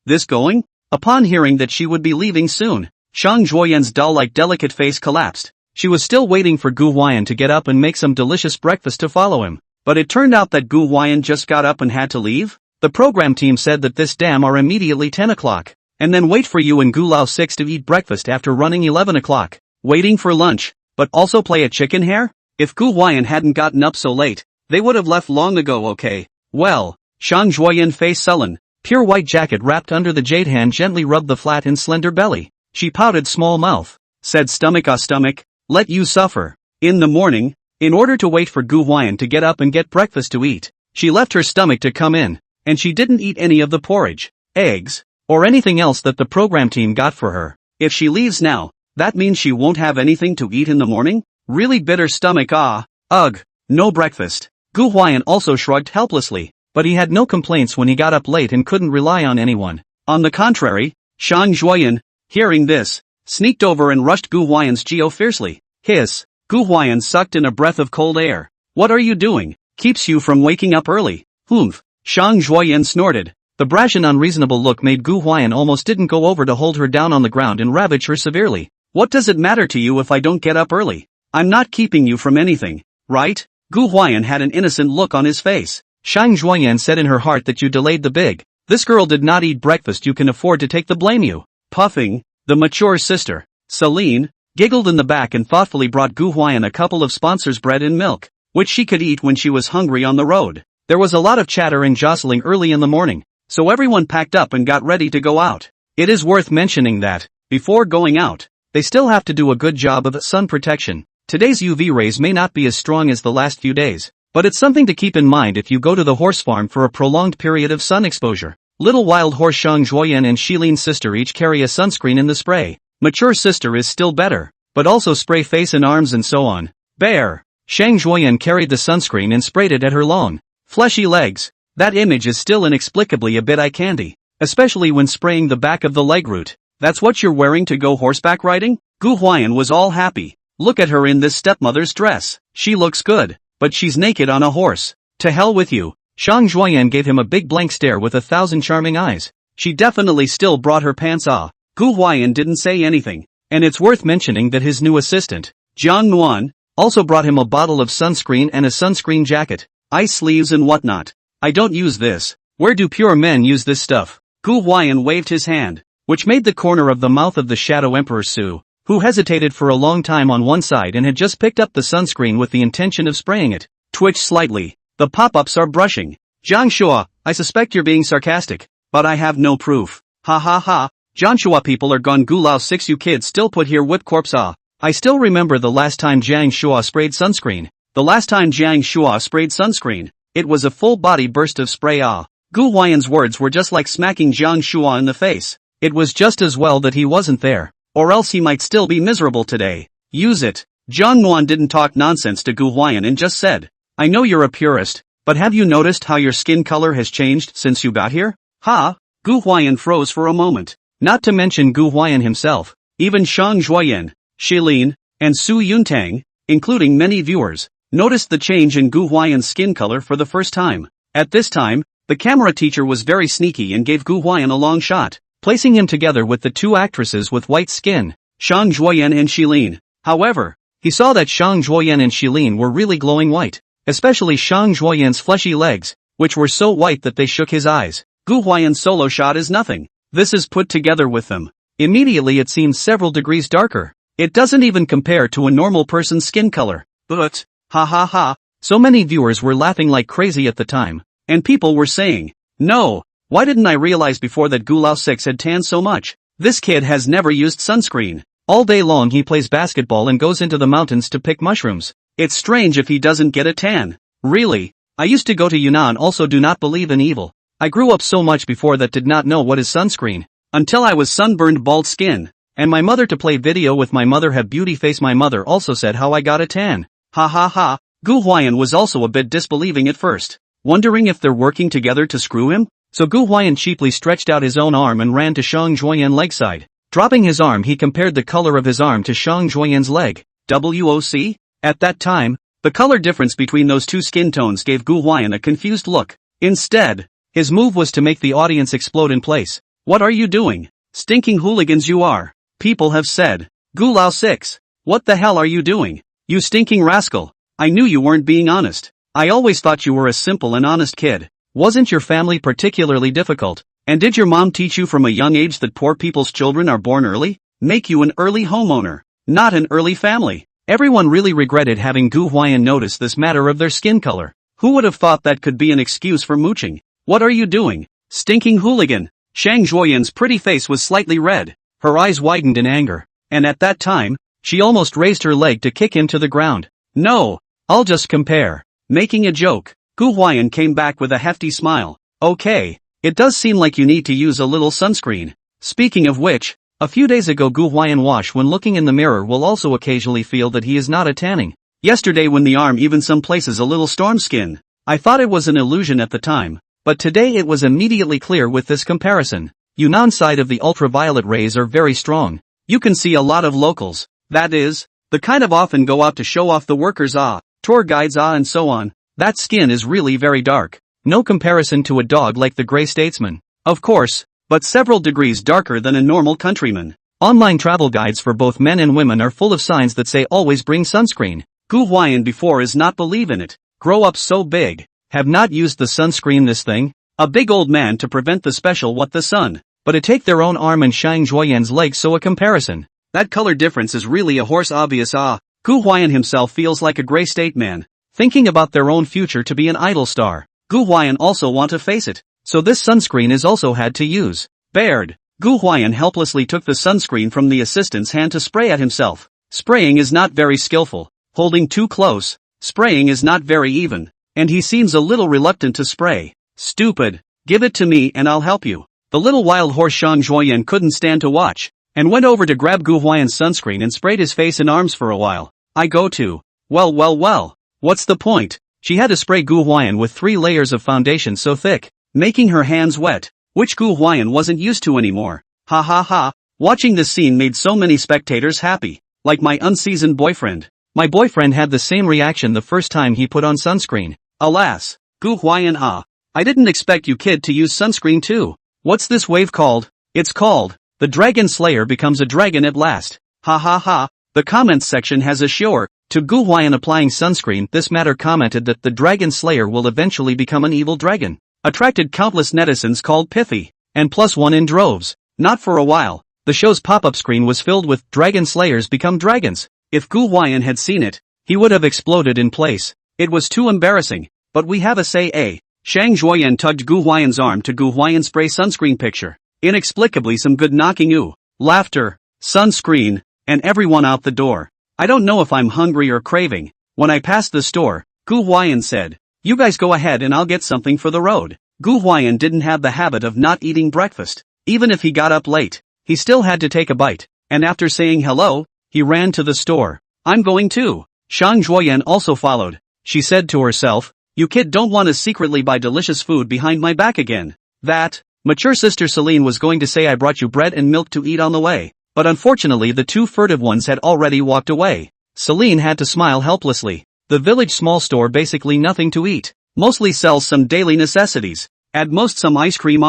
A: This going? Upon hearing that she would be leaving soon, Shang Huai'an's doll-like delicate face collapsed. She was still waiting for Gu Huai'an to get up and make some delicious breakfast to follow him, but it turned out that Gu Huai'an just got up and had to leave. The program team said that this damn are immediately 10 o'clock, and then wait for you and Gu Lao 6 to eat breakfast after running 11 o'clock, waiting for lunch, but also play at chicken hare? If Gu Huai'an hadn't gotten up so late, they would have left long ago. Okay, well, Shang Huai'an face sullen, Pure white jacket wrapped under the jade hand gently rubbed the flat and slender belly. She pouted small mouth. Said stomach stomach, let you suffer. In the morning, in order to wait for Gu Huai'an to get up and get breakfast to eat, she left her stomach to come in, and she didn't eat any of the porridge, eggs, or anything else that the program team got for her. If she leaves now, that means she won't have anything to eat in the morning? Really bitter stomach ugh, no breakfast. Gu Huai'an also shrugged helplessly, but he had no complaints when he got up late and couldn't rely on anyone. On the contrary, Shang Zhuoyan, hearing this, sneaked over and rushed Gu Huai'an's Geo fiercely. Hiss. Gu Huai'an sucked in a breath of cold air. What are you doing? Keeps you from waking up early. Humph. Shang Zhuoyan snorted. The brash and unreasonable look made Gu Huai'an almost didn't go over to hold her down on the ground and ravage her severely. What does it matter to you if I don't get up early? I'm not keeping you from anything, right? Gu Huai'an had an innocent look on his face. Shang Zhuoyan said in her heart that you delayed the big. This girl did not eat breakfast, you can afford to take the blame you. Puffing, the mature sister, Celine, giggled in the back and thoughtfully brought Gu Huai'an a couple of sponsors' bread and milk, which she could eat when she was hungry on the road. There was a lot of chatter and jostling early in the morning, so everyone packed up and got ready to go out. It is worth mentioning that, before going out, they still have to do a good job of sun protection. Today's UV rays may not be as strong as the last few days, but it's something to keep in mind if you go to the horse farm for a prolonged period of sun exposure. Little wild horse Shang Zhuoyan and Shilin's sister each carry a sunscreen in the spray. Mature sister is still better, but also spray face and arms and so on. Bear. Shang Zhuoyan carried the sunscreen and sprayed it at her long, fleshy legs. That image is still inexplicably a bit eye candy, especially when spraying the back of the leg root. That's what you're wearing to go horseback riding? Gu Huai'an was all happy. Look at her in this stepmother's dress. She looks good, but she's naked on a horse. To hell with you. Shang Zhuoyan gave him a big blank stare with 1,000 charming eyes. She definitely still brought her pants off. Gu Huai'an didn't say anything, and it's worth mentioning that his new assistant, Jiang Nuan, also brought him a bottle of sunscreen and a sunscreen jacket, ice sleeves and whatnot. I don't use this. Where do pure men use this stuff? Gu Huai'an waved his hand, which made the corner of the mouth of the Shadow Emperor Su, who hesitated for a long time on one side and had just picked up the sunscreen with the intention of spraying it, twitch slightly. The pop-ups are brushing. Jiang Shua, I suspect you're being sarcastic, but I have no proof. Ha ha ha. Jiang Shua people are gone. Gulao 6 you kids still put here whip corpse I still remember the last time Jiang Shua sprayed sunscreen. The last time Jiang Shua sprayed sunscreen, it was a full body burst of spray Gu Huai'an's words were just like smacking Jiang Shua in the face. It was just as well that he wasn't there, or else he might still be miserable today. Use it. Jiang Nuan didn't talk nonsense to Gu Huai'an and just said, I know you're a purist, but have you noticed how your skin color has changed since you got here? Ha! Gu Huai'an froze for a moment. Not to mention Gu Huai'an himself, even Shang Zhuoyan, Shilin, and Su Yuntang, including many viewers, noticed the change in Gu Huai'an's skin color for the first time. At this time, the camera teacher was very sneaky and gave Gu Huai'an a long shot, placing him together with the two actresses with white skin, Shang Zhuoyan and Shilin. However, he saw that Shang Zhuoyan and Shilin were really glowing white, especially Shang Zhuoyan's fleshy legs, which were so white that they shook his eyes. Gu Huai'an's solo shot is nothing. This is put together with them. Immediately it seems several degrees darker. It doesn't even compare to a normal person's skin color. But, ha ha ha, so many viewers were laughing like crazy at the time, and people were saying, no, why didn't I realize before that Gulao 6 had tanned so much? This kid has never used sunscreen. All day long he plays basketball and goes into the mountains to pick mushrooms. It's strange if he doesn't get a tan. Really, I used to go to Yunnan, also do not believe in evil. I grew up so much before that did not know what is sunscreen, until I was sunburned bald skin, and my mother to play video with my mother have beauty face. My mother also said how I got a tan. Ha ha ha. Gu Huai'an was also a bit disbelieving at first, wondering if they're working together to screw him. So Gu Huai'an cheaply stretched out his own arm and ran to Shang Zhuoyan's leg side. Dropping his arm, he compared the color of his arm to Shang Zhuoyan's leg. WOC? At that time, the color difference between those two skin tones gave Gu Huai'an a confused look. Instead, his move was to make the audience explode in place. What are you doing? Stinking hooligans you are. People have said. Gulao 6. What the hell are you doing? You stinking rascal. I knew you weren't being honest. I always thought you were a simple and honest kid. Wasn't your family particularly difficult? And did your mom teach you from a young age that poor people's children are born early? Make you an early homeowner, not an early family. Everyone really regretted having Gu Huai'an notice this matter of their skin color. Who would have thought that could be an excuse for mooching? What are you doing? Stinking hooligan. Shang Zhuoyan's pretty face was slightly red, her eyes widened in anger, and at that time, she almost raised her leg to kick him to the ground. No, I'll just compare. Making a joke, Gu Huai'an came back with a hefty smile. Okay, it does seem like you need to use a little sunscreen. Speaking of which, a few days ago Gu Huai'an wash when looking in the mirror will also occasionally feel that he is not a tanning. Yesterday when the arm even some places a little storm skin. I thought it was an illusion at the time, but today it was immediately clear with this comparison. Yunnan side of the ultraviolet rays are very strong. You can see a lot of locals, that is, the kind of often go out to show off the workers tour guides and so on. That skin is really very dark. No comparison to a dog like the Grey Statesman, of course, but several degrees darker than a normal countryman. Online travel guides for both men and women are full of signs that say always bring sunscreen. Gu Huai'an before is not believe in it. Grow up so big. Have not used the sunscreen this thing? A big old man to prevent the special what the sun. But to take their own arm and Shang Zhuoyan's leg so a comparison. That color difference is really a horse obvious Gu Huai'an himself feels like a Grey State man. Thinking about their own future to be an idol star. Gu Huai'an also want to face it. So this sunscreen is also had to use. Bared. Gu Huai'an helplessly took the sunscreen from the assistant's hand to spray at himself. Spraying is not very skillful. Holding too close. Spraying is not very even. And he seems a little reluctant to spray. Stupid. Give it to me and I'll help you. The little wild horse Shang Zhuoyan couldn't stand to watch, and went over to grab Gu Huai'an's sunscreen and sprayed his face and arms for a while. I go to. Well. What's the point? She had to spray Gu Huai'an with 3 layers of foundation so thick, making her hands wet, which Gu Huai'an wasn't used to anymore. Ha ha ha. Watching this scene made so many spectators happy. Like my unseasoned boyfriend. My boyfriend had the same reaction the first time he put on sunscreen. Alas. Gu Huai'an I didn't expect you kid to use sunscreen too. What's this wave called? It's called, the Dragon Slayer becomes a dragon at last. Ha ha ha. The comments section has a sure, to Gu Huai'an applying sunscreen. This matter commented that the Dragon Slayer will eventually become an evil dragon. Attracted countless netizens called pithy, and +1 in droves. Not for a while. The show's pop-up screen was filled with Dragon Slayers become dragons. If Gu Huai'an had seen it, he would have exploded in place. It was too embarrassing, but we have a say. Shang Zhuoyan tugged Gu Huai'an's arm to Gu Huai'an spray sunscreen picture. Inexplicably some good knocking laughter, sunscreen, and everyone out the door. I don't know if I'm hungry or craving. When I passed the store, Gu Huai'an said, you guys go ahead and I'll get something for the road. Gu Huai'an didn't have the habit of not eating breakfast. Even if he got up late, he still had to take a bite, and after saying hello, he ran to the store. I'm going too. Shang Zhuoyan also followed. She said to herself, you kid don't want to secretly buy delicious food behind my back again. That, mature sister Celine was going to say I brought you bread and milk to eat on the way, but unfortunately the 2 furtive ones had already walked away. Celine had to smile helplessly. The village small store basically nothing to eat. Mostly sells some daily necessities. At most some ice cream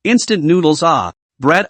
A: instant noodles bread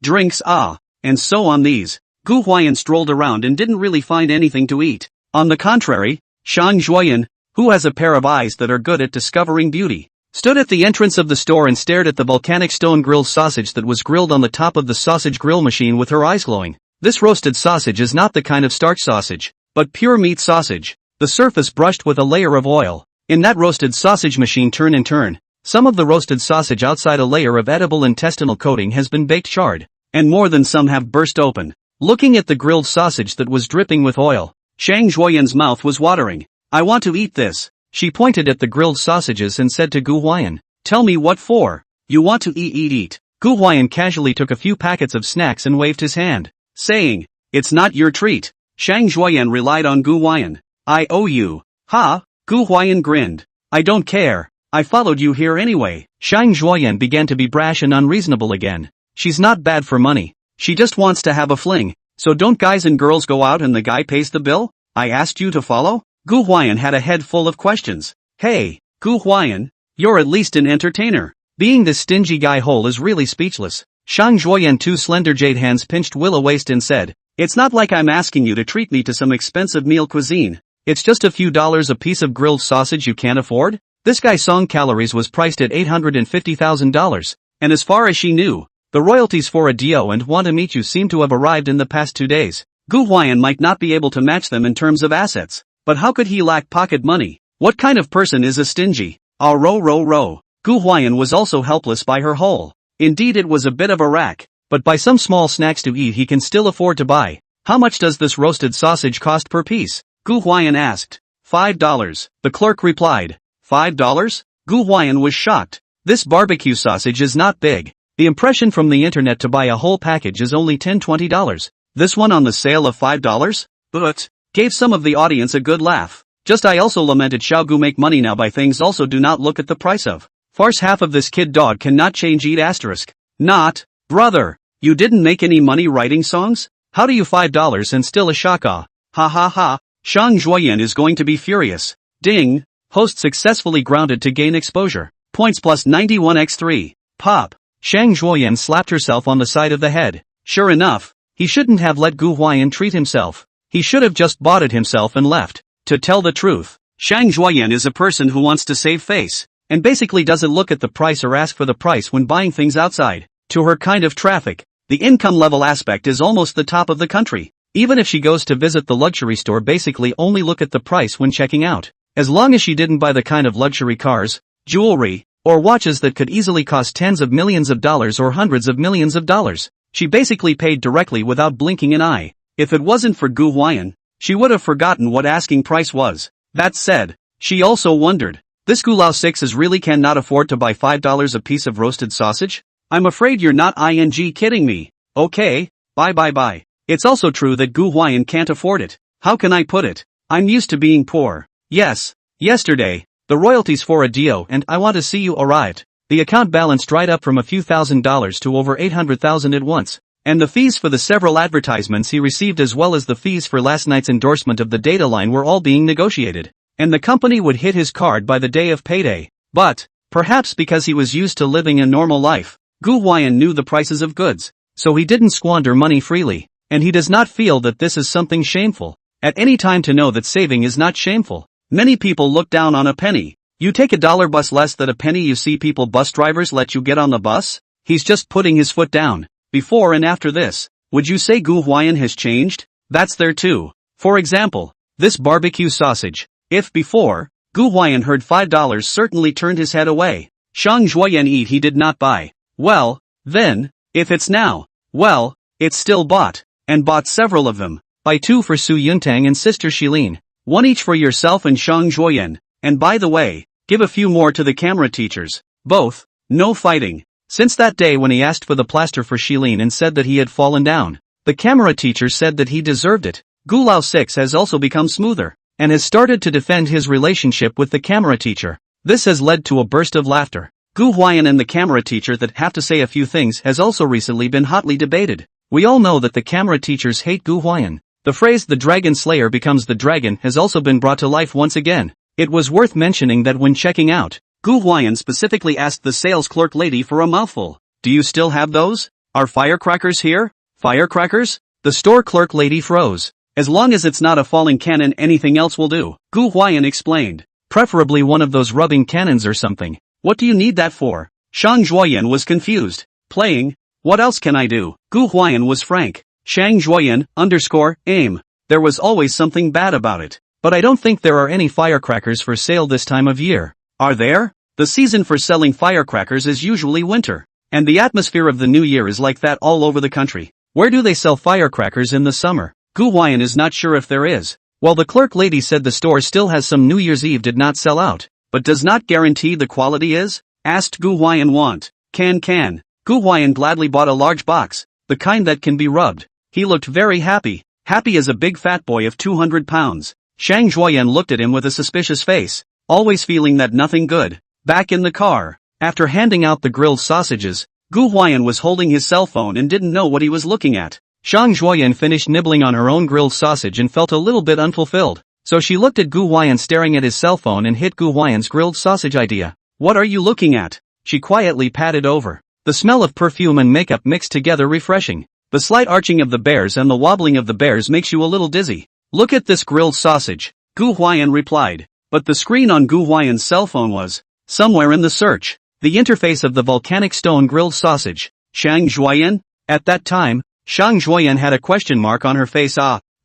A: drinks and so on these. Gu Huai'an strolled around and didn't really find anything to eat. On the contrary, Shang Zhuoyan, who has a pair of eyes that are good at discovering beauty, stood at the entrance of the store and stared at the volcanic stone grilled sausage that was grilled on the top of the sausage grill machine with her eyes glowing. This roasted sausage is not the kind of starch sausage, but pure meat sausage. The surface brushed with a layer of oil. In that roasted sausage machine turn and turn, some of the roasted sausage outside a layer of edible intestinal coating has been baked charred, and more than some have burst open. Looking at the grilled sausage that was dripping with oil, Shang Zhuoyan's mouth was watering. I want to eat this. She pointed at the grilled sausages and said to Gu Huai'an, tell me what for. You want to eat. Gu Huai'an casually took a few packets of snacks and waved his hand, saying, it's not your treat. Shang Zhuoyan relied on Gu Huai'an. I owe you. Ha? Gu Huai'an grinned. I don't care. I followed you here anyway. Shang Zhuoyan began to be brash and unreasonable again. She's not bad for money. She just wants to have a fling. So don't guys and girls go out and the guy pays the bill? I asked you to follow? Gu Huai'an had a head full of questions. Hey, Gu Huai'an, you're at least an entertainer. Being this stingy guy whole is really speechless. Shang Zhuoyan 2 slender jade hands pinched Willow waist and said, it's not like I'm asking you to treat me to some expensive meal cuisine. It's just a few dollars a piece of grilled sausage you can't afford? This guy's song calories was priced at $850,000, and as far as she knew, the royalties for a Dio and Want to Meet You seem to have arrived in the past 2 days. Gu Huai'an might not be able to match them in terms of assets, but how could he lack pocket money? What kind of person is a stingy? Row. Gu Huai'an was also helpless by her hole. Indeed it was a bit of a rack, but by some small snacks to eat he can still afford to buy. How much does this roasted sausage cost per piece? Gu Huai'an asked. $5. The clerk replied. $5? Gu Huai'an was shocked. This barbecue sausage is not big. The impression from the internet to buy a whole package is only $10-20. This one on the sale of $5? But gave some of the audience a good laugh. Just I also lamented Xiao Gu make money now by things also do not look at the price of. Farce half of this kid dog cannot change eat asterisk. Not, brother, you didn't make any money writing songs? How do you $5 and still a shaka? Ha ha ha, Shang Zhuoyan is going to be furious. Ding, host successfully grounded to gain exposure. Points plus 91x3. Pop. Shang Zhuoyan slapped herself on the side of the head. Sure enough, he shouldn't have let Gu Huai'an treat himself. He should have just bought it himself and left. To tell the truth, Shang Zhuoyan is a person who wants to save face, and basically doesn't look at the price or ask for the price when buying things outside. To her kind of traffic, the income level aspect is almost the top of the country. Even if she goes to visit the luxury store, basically only look at the price when checking out. As long as she didn't buy the kind of luxury cars, jewelry, or watches that could easily cost tens of millions of dollars or hundreds of millions of dollars, she basically paid directly without blinking an eye. If it wasn't for Gu Huai'an, she would have forgotten what asking price was. That said, she also wondered, this Gulao 6 really cannot afford to buy $5 a piece of roasted sausage? I'm afraid you're not kidding me. Okay, bye. It's also true that Gu Huai'an can't afford it. How can I put it? I'm used to being poor. Yes, yesterday, the royalties for a Dio and I Want to See You arrived. The account balance dried up from a few $1,000s to over $800,000 at once. And the fees for the several advertisements he received as well as the fees for last night's endorsement of the data line were all being negotiated. And the company would hit his card by the day of payday. But, perhaps because he was used to living a normal life, Gu Huai'an knew the prices of goods, so he didn't squander money freely, and he does not feel that this is something shameful. At any time to know that saving is not shameful. Many people look down on a penny. You take $1 bus less than a penny, you see people bus drivers let you get on the bus? He's just putting his foot down. Before and after this, would you say Gu Huai'an has changed? That's there too. For example, this barbecue sausage. If before, Gu Huai'an heard $5 certainly turned his head away. Shang Zhuoyan eat he did not buy. Well, then, if it's now, well, it's still bought, and bought several of them. Buy 2 for Su Yuntang and sister Shilin. 1 each for yourself and Shang Zhuoyan. And by the way, give a few more to the camera teachers. Both, no fighting. Since that day when he asked for the plaster for Shilin and said that he had fallen down, the camera teacher said that he deserved it. Gulao 6 has also become smoother, and has started to defend his relationship with the camera teacher. This has led to a burst of laughter. Gu Huai'an and the camera teacher that have to say a few things has also recently been hotly debated. We all know that the camera teachers hate Gu Huai'an. The phrase the dragon slayer becomes the dragon has also been brought to life once again. It was worth mentioning that when checking out, Gu Huai'an specifically asked the sales clerk lady for a mouthful. Do you still have those? Are firecrackers here? Firecrackers? The store clerk lady froze. As long as it's not a falling cannon, anything else will do, Gu Huai'an explained. Preferably one of those rubbing cannons or something. What do you need that for? Shang Zhuoyan was confused. Playing? What else can I do? Gu Huai'an was frank. Shang Zhuoyan, _aim. There was always something bad about it. But I don't think there are any firecrackers for sale this time of year. Are there? The season for selling firecrackers is usually winter. And the atmosphere of the new year is like that all over the country. Where do they sell firecrackers in the summer? Gu Huai'an is not sure if there is. Well, the clerk lady said the store still has some New Year's Eve did not sell out. But does not guarantee the quality is? Asked Gu Huai'an want. Can. Gu Huai'an gladly bought a large box, the kind that can be rubbed. He looked very happy. Happy as a big fat boy of 200 pounds. Shang Zhuoyan looked at him with a suspicious face, always feeling that nothing good. Back in the car, after handing out the grilled sausages, Gu Huai'an was holding his cell phone and didn't know what he was looking at. Shang Zhuoyan finished nibbling on her own grilled sausage and felt a little bit unfulfilled, so she looked at Gu Huai'an staring at his cell phone and hit Gu Huai'an's grilled sausage idea. What are you looking at? She quietly patted over. The smell of perfume and makeup mixed together refreshing. The slight arching of the bears and the wobbling of the bears makes you a little dizzy. Look at this grilled sausage, Gu Huai'an replied. But the screen on Gu Huai'an's cell phone was somewhere in the search. The interface of the volcanic stone grilled sausage. Shang Zhuoyan? At that time, Shang Zhuoyan had a question mark on her face.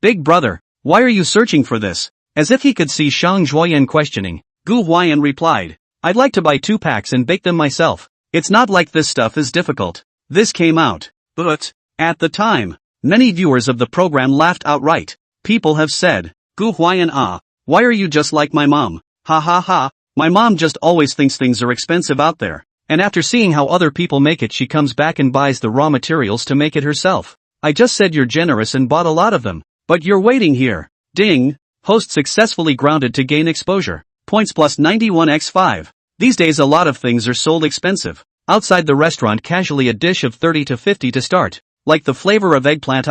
A: Big brother, why are you searching for this? As if he could see Shang Zhuoyan questioning, Gu Huai'an replied. I'd like to buy 2 packs and bake them myself. It's not like this stuff is difficult. This came out. But, at the time, many viewers of the program laughed outright. People have said, Gu Huai'an, why are you just like my mom? Ha ha ha, my mom just always thinks things are expensive out there. And after seeing how other people make it, she comes back and buys the raw materials to make it herself. I just said you're generous and bought a lot of them. But you're waiting here. Ding. Host successfully grounded to gain exposure. Points plus 91x5. These days a lot of things are sold expensive. Outside the restaurant casually a dish of 30 to 50 to start. Like the flavor of eggplant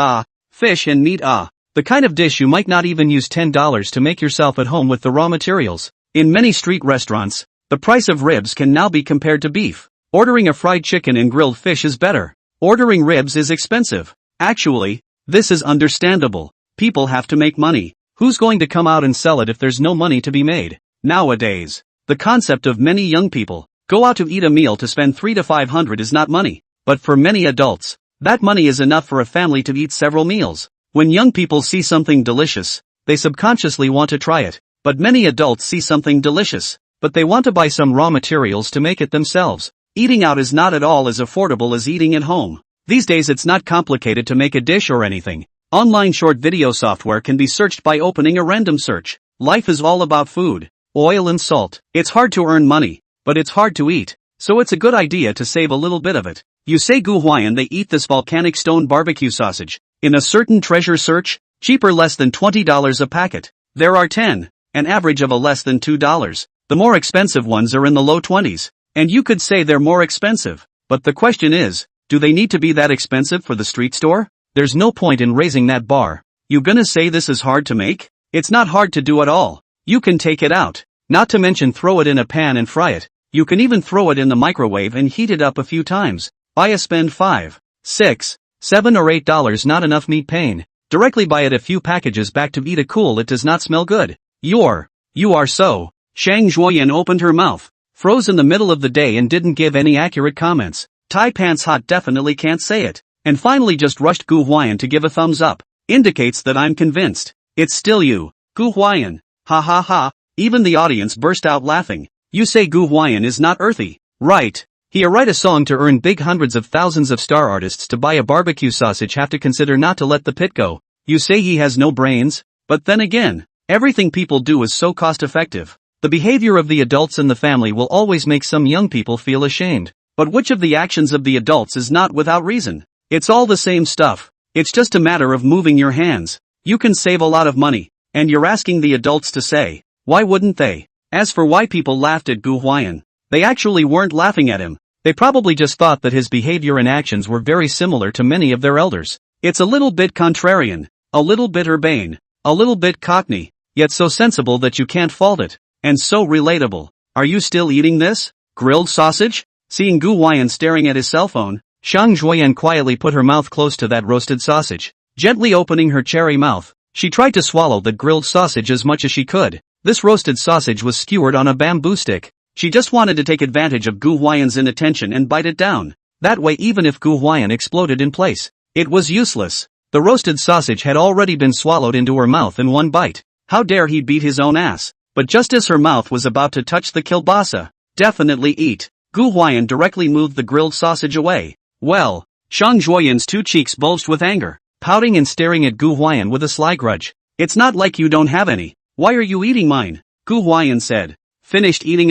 A: fish and meat the kind of dish you might not even use $10 to make yourself at home with the raw materials. In many street restaurants, the price of ribs can now be compared to beef. Ordering a fried chicken and grilled fish is better. Ordering ribs is expensive. Actually, this is understandable. People have to make money. Who's going to come out and sell it if there's no money to be made? Nowadays, the concept of many young people go out to eat a meal to spend $300 to $500 is not money. But for many adults, that money is enough for a family to eat several meals. When young people see something delicious, they subconsciously want to try it. But many adults see something delicious, but they want to buy some raw materials to make it themselves. Eating out is not at all as affordable as eating at home. These days it's not complicated to make a dish or anything. Online short video software can be searched by opening a random search. Life is all about food, oil and salt. It's hard to earn money, but it's hard to eat. So it's a good idea to save a little bit of it. You say Gu Huai'an they eat this volcanic stone barbecue sausage. In a certain treasure search, cheaper less than $20 a packet. There are 10. An average of a less than $2. The more expensive ones are in the low 20s. And you could say they're more expensive. But the question is, do they need to be that expensive for the street store? There's no point in raising that bar. You gonna say this is hard to make? It's not hard to do at all. You can take it out. Not to mention throw it in a pan and fry it. You can even throw it in the microwave and heat it up a few times. Buy a spend $5, $6, $7 or $8 not enough meat pain. Directly buy it a few packages back to eat a cool it does not smell good. You are so. Shang Zhuoyan opened her mouth, froze in the middle of the day and didn't give any accurate comments. Thai pants hot definitely can't say it. And finally just rushed Gu Huai'an to give a thumbs up. Indicates that I'm convinced. It's still you, Gu Huai'an. Ha ha ha, even the audience burst out laughing. You say Gu Huai'an is not earthy, right? He write a song to earn big hundreds of thousands of star artists to buy a barbecue sausage have to consider not to let the pit go. You say he has no brains? But then again, everything people do is so cost effective. The behavior of the adults in the family will always make some young people feel ashamed. But which of the actions of the adults is not without reason? It's all the same stuff. It's just a matter of moving your hands. You can save a lot of money. And you're asking the adults to say, why wouldn't they? As for why people laughed at Gu Huai'an, they actually weren't laughing at him. They probably just thought that his behavior and actions were very similar to many of their elders. It's a little bit contrarian, a little bit urbane, a little bit cockney, yet so sensible that you can't fault it, and so relatable. Are you still eating this? Grilled sausage? Seeing Gu Huai'an staring at his cell phone, Shang Zhuoyan quietly put her mouth close to that roasted sausage. Gently opening her cherry mouth, she tried to swallow the grilled sausage as much as she could. This roasted sausage was skewered on a bamboo stick. She just wanted to take advantage of Gu Huai'an's inattention and bite it down. That way even if Gu Huai'an exploded in place, it was useless. The roasted sausage had already been swallowed into her mouth in one bite. How dare he beat his own ass? But just as her mouth was about to touch the kielbasa, definitely eat, Gu Huai'an directly moved the grilled sausage away. Well, Shang Zhuoyan's 2 cheeks bulged with anger, pouting and staring at Gu Huai'an with a sly grudge. It's not like you don't have any. Why are you eating mine? Gu Huai'an said. Finished eating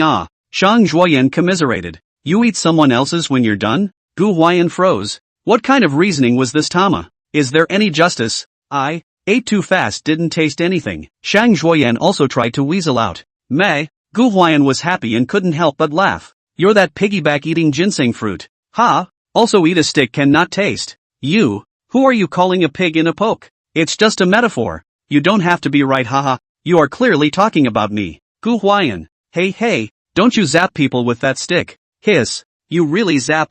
A: Shang Zhuoyan commiserated. You eat someone else's when you're done? Gu Huai'an froze. What kind of reasoning was this, Tama? Is there any justice? I ate too fast, didn't taste anything. Shang Zhuoyan also tried to weasel out. Meh. Gu Huai'an was happy and couldn't help but laugh. You're that piggyback eating ginseng fruit. Ha? Also eat a stick cannot taste. You, who are you calling a pig in a poke? It's just a metaphor. You don't have to be right, haha. You are clearly talking about me. Gu Huai'an. Hey, don't you zap people with that stick. Hiss. You really zap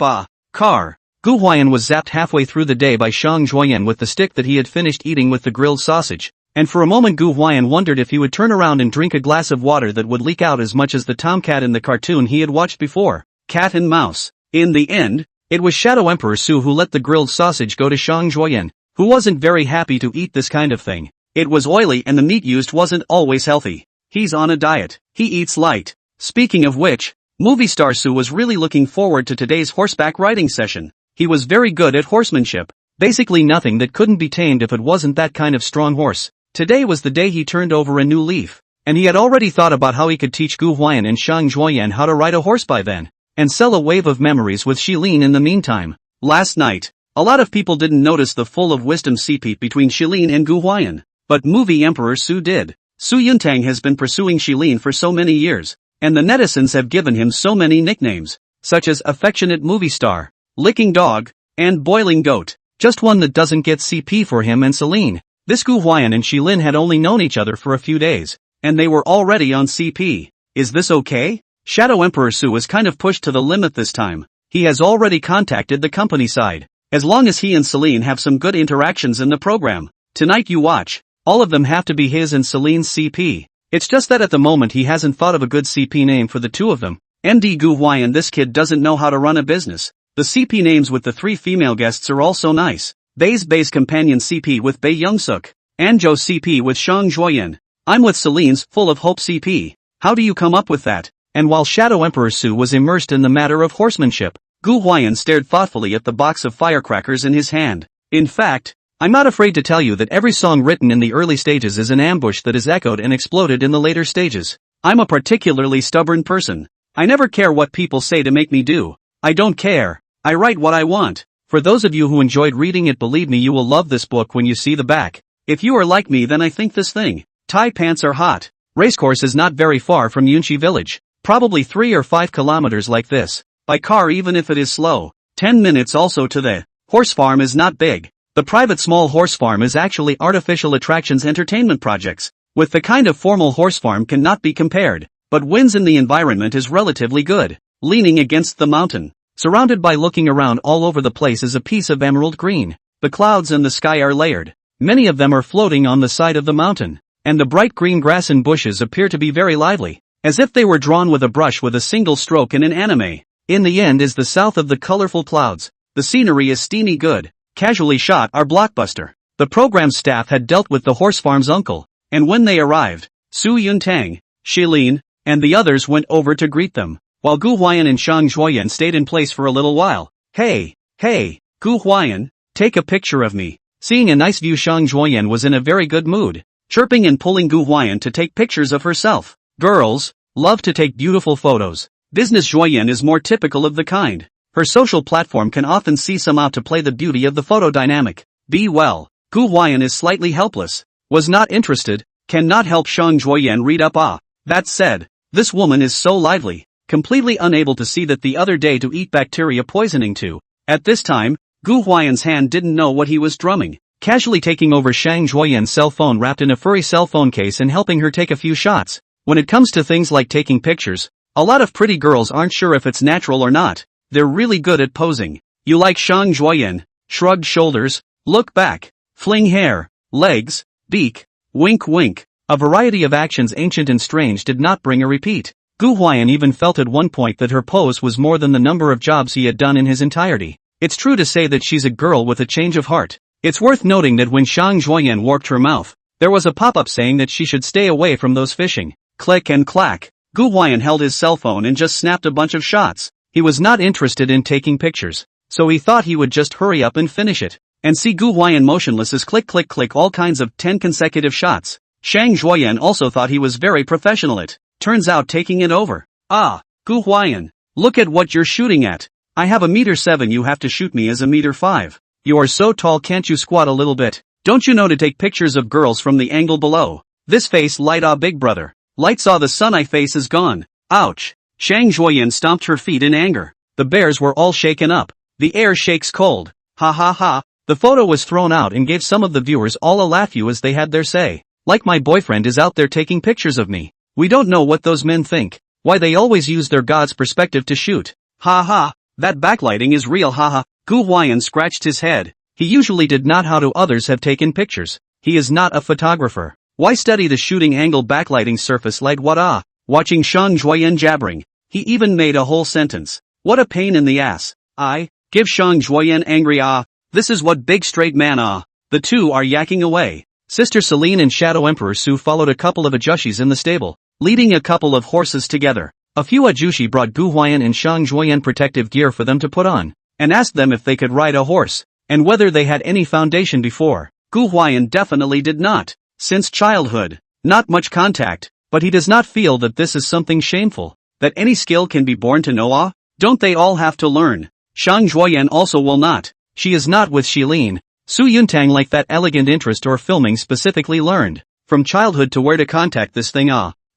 A: car. Gu Huai'an was zapped halfway through the day by Shang Zhuoyan with the stick that he had finished eating with the grilled sausage. And for a moment Gu Huai'an wondered if he would turn around and drink a glass of water that would leak out as much as the tomcat in the cartoon he had watched before. Cat and mouse. In the end, it was Shadow Emperor Su who let the grilled sausage go to Shang Zhuoyan, who wasn't very happy to eat this kind of thing. It was oily and the meat used wasn't always healthy. He's on a diet. He eats light. Speaking of which, Movie star Su was really looking forward to today's horseback riding session. He was very good at horsemanship. Basically nothing that couldn't be tamed if it wasn't that kind of strong horse. Today was the day he turned over a new leaf. And he had already thought about how he could teach Gu Huai'an and Shang Zhuoyan how to ride a horse by then. And sell a wave of memories with Shilin in the meantime. Last night, a lot of people didn't notice the full of wisdom seepage between Shilin and Gu Huai'an. But movie emperor Su did. Su Yuntang has been pursuing Shilin for so many years. And the netizens have given him so many nicknames. Such as affectionate movie star, licking dog, and boiling goat. Just one that doesn't get CP for him and Celine. This Gu Huai'an and Shilin had only known each other for a few days. And they were already on CP. Is this okay? Shadow Emperor Su was kind of pushed to the limit this time. He has already contacted the company side. As long as he and Celine have some good interactions in the program. Tonight you watch. All of them have to be his and Celine's CP. It's just that at the moment he hasn't thought of a good CP name for the two of them. MD Gu Huai'an, this kid doesn't know how to run a business. The CP names with the 3 female guests are also nice. Bei's companion CP with Pei Jingshu. Anzhou CP with Shang Zhuoyan. I'm with Celine's full of hope CP. How do you come up with that? And while Shadow Emperor Su was immersed in the matter of horsemanship, Gu Huai'an stared thoughtfully at the box of firecrackers in his hand. In fact, I'm not afraid to tell you that every song written in the early stages is an ambush that is echoed and exploded in the later stages. I'm a particularly stubborn person. I never care what people say to make me do. I don't care. I write what I want. For those of you who enjoyed reading it, believe me, you will love this book when you see the back. If you are like me, then I think this thing. Thai pants are hot. Racecourse is not very far from Yunchi village. Probably 3 or 5 kilometers like this. By car, even if it is slow. 10 minutes also to the horse farm is not big. The private small horse farm is actually artificial attractions entertainment projects. With the kind of formal horse farm cannot be compared. But winds in the environment is relatively good. Leaning against the mountain. Surrounded by looking around all over the place is a piece of emerald green. The clouds and the sky are layered. Many of them are floating on the side of the mountain. And the bright green grass and bushes appear to be very lively. As if they were drawn with a brush with a single stroke in an anime. In the end is the south of the colorful clouds. The scenery is steamy good. Casually shot are blockbuster. The program staff had dealt with the horse farm's uncle. And when they arrived, Su Yuntang, Shilin, and the others went over to greet them. While Gu Huai'an and Shang Zhuoyan stayed in place for a little while. Hey, Gu Huai'an, take a picture of me. Seeing a nice view, Shang Zhuoyan was in a very good mood. Chirping and pulling Gu Huai'an to take pictures of herself. Girls love to take beautiful photos. Business Zhuoyan is more typical of the kind. Her social platform can often see some out to play the beauty of the photo dynamic. Be well. Gu Huai'an is slightly helpless. Was not interested. Cannot help Shang Zhuoyan read up. That said, this woman is so lively. Completely unable to see that the other day to eat bacteria poisoning too. At this time, Gu Huai'an's hand didn't know what he was drumming. Casually taking over Shang Zhuoyan's cell phone wrapped in a furry cell phone case and helping her take a few shots. When it comes to things like taking pictures, a lot of pretty girls aren't sure if it's natural or not. They're really good at posing. You like Shang Zhuoyan? Shrugged shoulders, look back, fling hair, legs, beak, wink wink. A variety of actions ancient and strange did not bring a repeat. Gu Huai'an even felt at one point that her pose was more than the number of jobs he had done in his entirety. It's true to say that she's a girl with a change of heart. It's worth noting that when Shang Zhuoyan warped her mouth, there was a pop-up saying that she should stay away from those fishing. Click and clack. Gu Huai'an held his cell phone and just snapped a bunch of shots. He was not interested in taking pictures, so he thought he would just hurry up and finish it. And see Gu Huai'an motionless as click click click all kinds of 10 consecutive shots. Shang Zhuoyan also thought he was very professional at, turns out, taking it over. Gu Huai'an, look at what you're shooting at. I have 1.7 meters, you have to shoot me as 1.5 meters. You are so tall, can't you squat a little bit? Don't you know to take pictures of girls from the angle below? This face light big brother. Light saw the sun, I face is gone. Ouch. Shang Zhuoyan stomped her feet in anger. The bears were all shaken up. The air shakes cold. Ha ha ha. The photo was thrown out and gave some of the viewers all a laugh as they had their say. Like my boyfriend is out there taking pictures of me. We don't know what those men think. Why they always use their god's perspective to shoot. Ha ha. That backlighting is real, haha. Gu Huai'an scratched his head. He usually did not how do others have taken pictures. He is not a photographer. Why study the shooting angle backlighting surface light what Watching Shang Zhuoyan jabbering. He even made a whole sentence. What a pain in the ass. I give Shang Zhuoyan angry This is what big straight man The two are yakking away. Sister Celine and Shadow Emperor Su followed a couple of ajushis in the stable, leading a couple of horses together. A few ajushi brought Gu Huai'an and Shang Zhuoyan protective gear for them to put on, and asked them if they could ride a horse, and whether they had any foundation before. Gu Huai'an definitely did not. Since childhood, not much contact, but he does not feel that this is something shameful, that any skill can be born to know. Don't they all have to learn? Shang Zhuoyan also will not. She is not with Shilin. Su Yuntang like that elegant interest or filming specifically learned, from childhood to where to contact this thing.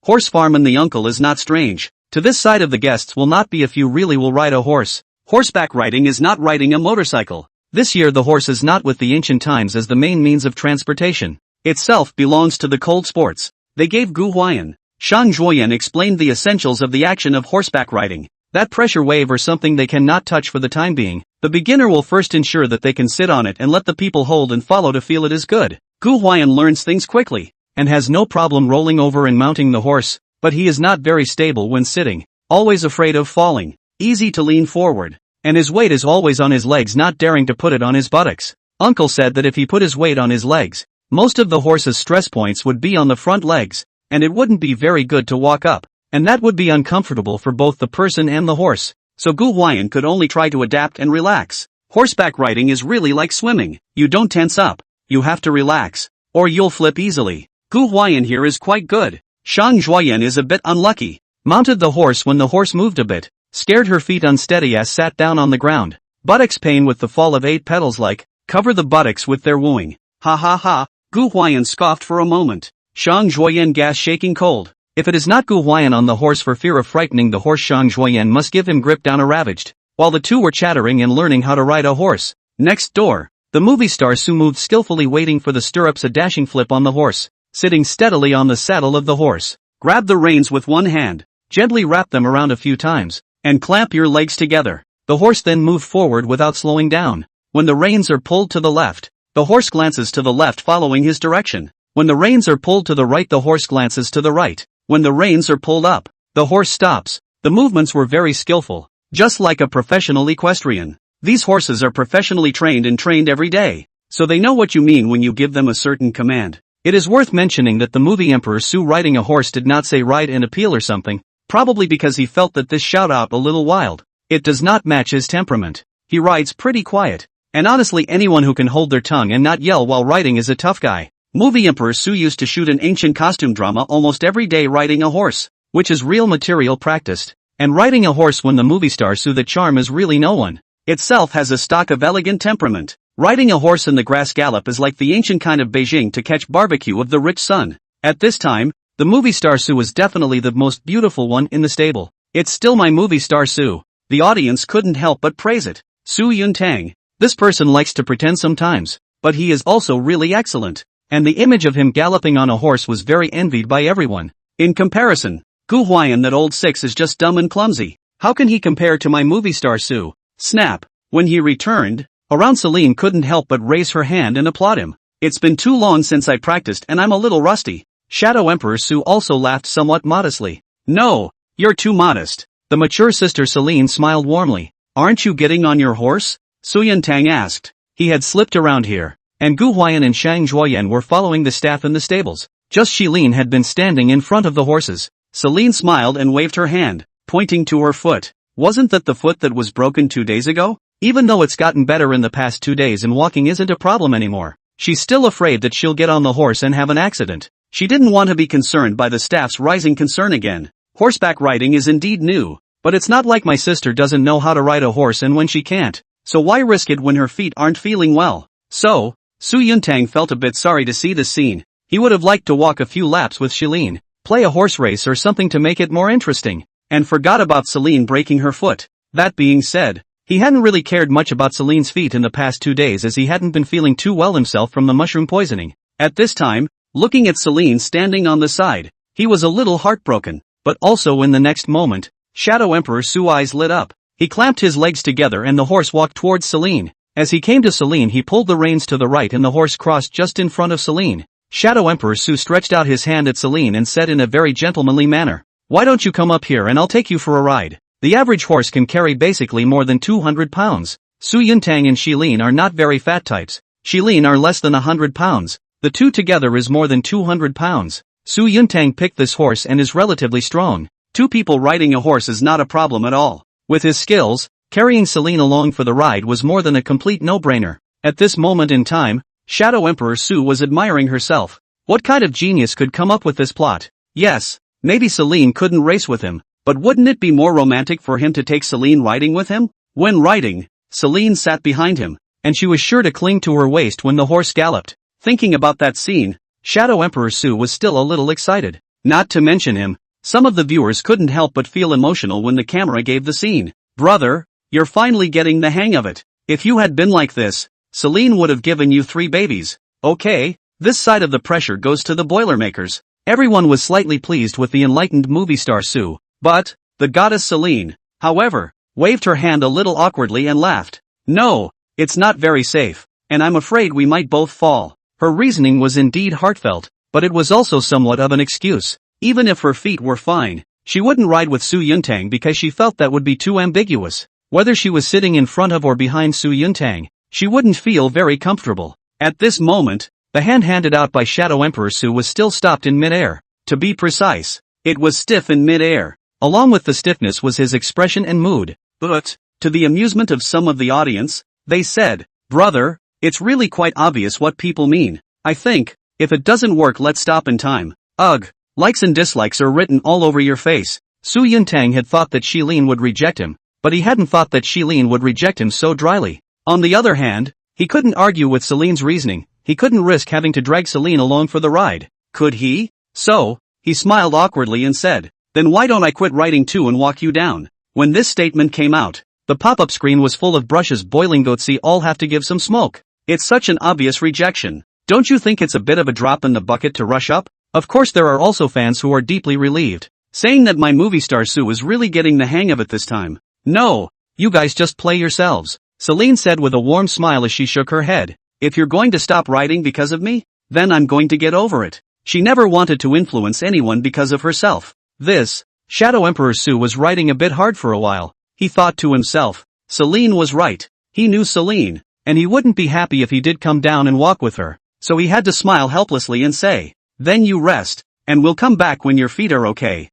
A: Horse farm and the uncle is not strange. To this side of the guests will not be if you really will ride a horse. Horseback riding is not riding a motorcycle. This year the horse is not with the ancient times as the main means of transportation. Itself belongs to the cold sports. They gave Gu Huai'an. Shang Zhuoyan explained the essentials of the action of horseback riding. That pressure wave or something they cannot touch for the time being. The beginner will first ensure that they can sit on it and let the people hold and follow to feel it is good. Gu Huai'an learns things quickly, and has no problem rolling over and mounting the horse, but he is not very stable when sitting, always afraid of falling, easy to lean forward, and his weight is always on his legs, not daring to put it on his buttocks. Uncle said that if he put his weight on his legs, most of the horse's stress points would be on the front legs, and it wouldn't be very good to walk up, and that would be uncomfortable for both the person and the horse. So Gu Huai'an could only try to adapt and relax. Horseback riding is really like swimming. You don't tense up. You have to relax, or you'll flip easily. Gu Huai'an here is quite good. Shang Zhuoyan is a bit unlucky. Mounted the horse when the horse moved a bit. Scared her feet unsteady as sat down on the ground. Buttocks pain with the fall of 8 petals like, cover the buttocks with their wooing. Ha ha ha. Gu Huai'an scoffed for a moment. Shang Zhuoyan gas shaking cold. If it is not Gu Huai'an on the horse for fear of frightening the horse, Shang Zhuoyan must give him grip down a ravaged. While the two were chattering and learning how to ride a horse. Next door, the movie star Su moved skillfully, waiting for the stirrups, a dashing flip on the horse. Sitting steadily on the saddle of the horse. Grab the reins with one hand. Gently wrap them around a few times. And clamp your legs together. The horse then moved forward without slowing down. When the reins are pulled to the left, the horse glances to the left following his direction. When the reins are pulled to the right, the horse glances to the right. When the reins are pulled up, the horse stops. The movements were very skillful, just like a professional equestrian. These horses are professionally trained and trained every day, so they know what you mean when you give them a certain command. It is worth mentioning that the movie Emperor Su riding a horse did not say ride and appeal or something, probably because he felt that this shout out a little wild. It does not match his temperament. He rides pretty quiet, and honestly anyone who can hold their tongue and not yell while riding is a tough guy. Movie Emperor Su used to shoot an ancient costume drama almost every day riding a horse, which is real material practiced. And riding a horse when the movie star Su the charm is really no one. Itself has a stock of elegant temperament. Riding a horse in the grass gallop is like the ancient kind of Beijing to catch barbecue of the rich sun. At this time, the movie star Su was definitely the most beautiful one in the stable. It's still my movie star Su. The audience couldn't help but praise it. Su Yuntang. This person likes to pretend sometimes, but he is also really excellent. And the image of him galloping on a horse was very envied by everyone. In comparison, Gu Huai'an, that old six, is just dumb and clumsy. How can he compare to my movie star Su? Snap. When he returned, around, Celine couldn't help but raise her hand and applaud him. It's been too long since I practiced and I'm a little rusty. Shadow Emperor Su also laughed somewhat modestly. No, you're too modest. The mature sister Celine smiled warmly. Aren't you getting on your horse? Su Yuntang asked. He had slipped around here, and Gu Huai'an and Shang Zhuoyan were following the staff in the stables. Just Shilin had been standing in front of the horses. Celine smiled and waved her hand, pointing to her foot. Wasn't that the foot that was broken 2 days ago? Even though it's gotten better in the past 2 days and walking isn't a problem anymore, she's still afraid that she'll get on the horse and have an accident. She didn't want to be concerned by the staff's rising concern again. Horseback riding is indeed new, but it's not like my sister doesn't know how to ride a horse, and when she can't, so why risk it when her feet aren't feeling well? So, Su Yuntang felt a bit sorry to see this scene. He would have liked to walk a few laps with Shilin, play a horse race or something to make it more interesting, and forgot about Celine breaking her foot. That being said, he hadn't really cared much about Celine's feet in the past 2 days, as he hadn't been feeling too well himself from the mushroom poisoning. At this time, looking at Celine standing on the side, he was a little heartbroken, but also in the next moment, Shadow Emperor Su's eyes lit up. He clamped his legs together and the horse walked towards Celine. As he came to Celine, he pulled the reins to the right and the horse crossed just in front of Celine. Shadow Emperor Su stretched out his hand at Celine and said in a very gentlemanly manner, "Why don't you come up here and I'll take you for a ride?" The average horse can carry basically more than 200 pounds. Su Yuntang and Shilin are not very fat types. Shilin are less than 100 pounds. The two together is more than 200 pounds. Su Yuntang picked this horse and is relatively strong. Two people riding a horse is not a problem at all. With his skills, carrying Celine along for the ride was more than a complete no-brainer. At this moment in time, Shadow Emperor Su was admiring herself. What kind of genius could come up with this plot? Yes, maybe Celine couldn't race with him, but wouldn't it be more romantic for him to take Celine riding with him? When riding, Celine sat behind him, and she was sure to cling to her waist when the horse galloped. Thinking about that scene, Shadow Emperor Su was still a little excited. Not to mention him, some of the viewers couldn't help but feel emotional when the camera gave the scene. Brother, you're finally getting the hang of it. If you had been like this, Celine would have given you 3 babies. Okay, this side of the pressure goes to the Boilermakers. Everyone was slightly pleased with the enlightened movie star Su, but the goddess Celine, however, waved her hand a little awkwardly and laughed. No, it's not very safe, and I'm afraid we might both fall. Her reasoning was indeed heartfelt, but it was also somewhat of an excuse. Even if her feet were fine, she wouldn't ride with Su Yuntang because she felt that would be too ambiguous. Whether she was sitting in front of or behind Su Yuntang, she wouldn't feel very comfortable. At this moment, the hand handed out by Shadow Emperor Su was still stopped in mid-air. To be precise, it was stiff in mid-air. Along with the stiffness was his expression and mood. But, to the amusement of some of the audience, they said, "Brother, it's really quite obvious what people mean. I think, if it doesn't work, let's stop in time." Ugh, likes and dislikes are written all over your face. Su Yuntang had thought that Shilin would reject him, but he hadn't thought that Shilin would reject him so dryly. On the other hand, he couldn't argue with Celine's reasoning. He couldn't risk having to drag Celine along for the ride. Could he? So, he smiled awkwardly and said, "Then why don't I quit riding too and walk you down?" When this statement came out, the pop-up screen was full of brushes boiling. Goatsy all have to give some smoke. It's such an obvious rejection. Don't you think it's a bit of a drop in the bucket to rush up? Of course there are also fans who are deeply relieved, saying that my movie star Su is really getting the hang of it this time. No, you guys just play yourselves, Celine said with a warm smile as she shook her head. If you're going to stop riding because of me, then I'm going to get over it. She never wanted to influence anyone because of herself. This, Shadow Emperor Su was riding a bit hard for a while. He thought to himself, Celine was right. He knew Celine, and he wouldn't be happy if he did come down and walk with her. So he had to smile helplessly and say, "Then you rest, and we'll come back when your feet are okay."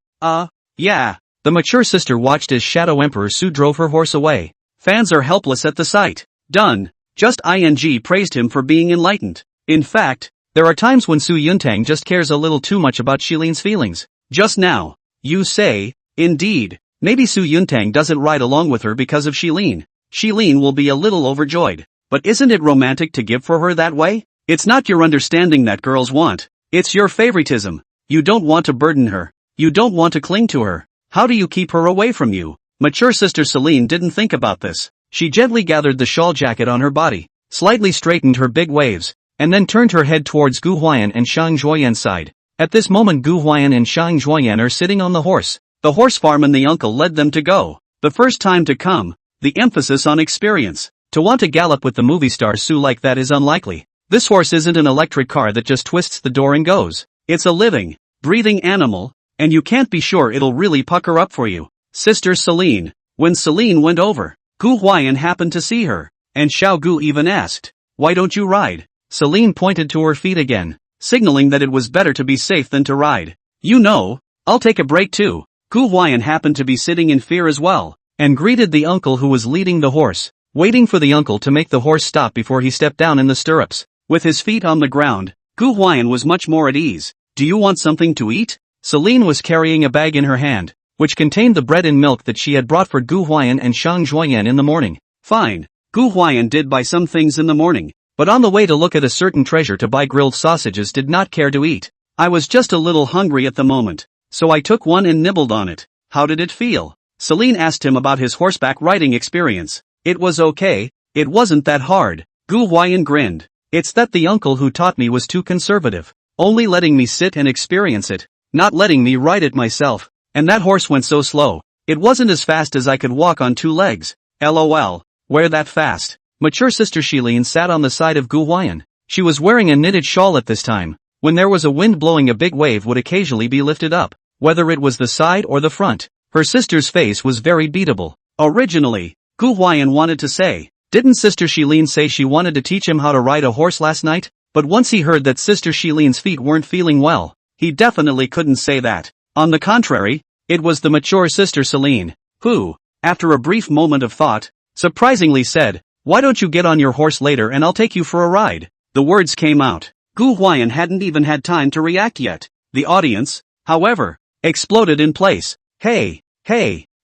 A: Yeah. The mature sister watched as Shadow Emperor Su drove her horse away. Fans are helpless at the sight. Done. Just ing praised him for being enlightened. In fact, there are times when Su Yuntang just cares a little too much about Shilin's feelings. Just now, you say, indeed, maybe Su Yuntang doesn't ride along with her because of Shilin. Shilin will be a little overjoyed. But isn't it romantic to give for her that way? It's not your understanding that girls want. It's your favoritism. You don't want to burden her. You don't want to cling to her. How do you keep her away from you? Mature sister Celine didn't think about this. She gently gathered the shawl jacket on her body, slightly straightened her big waves, and then turned her head towards Gu Huai'an and Shang Zhuoyan's side. At this moment Gu Huai'an and Shang Zhuoyan are sitting on the horse. The horse farm and the uncle led them to go. The first time to come. The emphasis on experience. To want to gallop with the movie star Su like that is unlikely. This horse isn't an electric car that just twists the door and goes. It's a living, breathing animal, and you can't be sure it'll really pucker up for you. Sister Celine. When Celine went over, Gu Huai'an happened to see her, and Xiao Gu even asked, "Why don't you ride?" Celine pointed to her feet again, signaling that it was better to be safe than to ride. "You know, I'll take a break too." Gu Huai'an happened to be sitting in fear as well, and greeted the uncle who was leading the horse, waiting for the uncle to make the horse stop before he stepped down in the stirrups. With his feet on the ground, Gu Huai'an was much more at ease. "Do you want something to eat?" Celine was carrying a bag in her hand, which contained the bread and milk that she had brought for Gu Huai'an and Shang Zhuoyan in the morning. Fine. Gu Huai'an did buy some things in the morning, but on the way to look at a certain treasure to buy grilled sausages did not care to eat. "I was just a little hungry at the moment, so I took one and nibbled on it." "How did it feel?" Celine asked him about his horseback riding experience. "It was okay, it wasn't that hard." Gu Huai'an grinned. "It's that the uncle who taught me was too conservative, only letting me sit and experience it, not letting me ride it myself. And that horse went so slow, it wasn't as fast as I could walk on 2 legs. LOL, where that fast?" Mature sister Shilin sat on the side of Gu Huai'an. She was wearing a knitted shawl at this time. When there was a wind blowing, a big wave would occasionally be lifted up, whether it was the side or the front. Her sister's face was very beatable. Originally, Gu Huai'an wanted to say, "Didn't Sister Shilin say she wanted to teach him how to ride a horse last night?" But once he heard that Sister Shilin's feet weren't feeling well, he definitely couldn't say that. On the contrary, It was the mature sister Celine, who, after a brief moment of thought, surprisingly said, "Why don't you get on your horse later and I'll take you for a ride?" The words came out. Gu Huai'an hadn't even had time to react yet. The audience, however, exploded in place. Hey,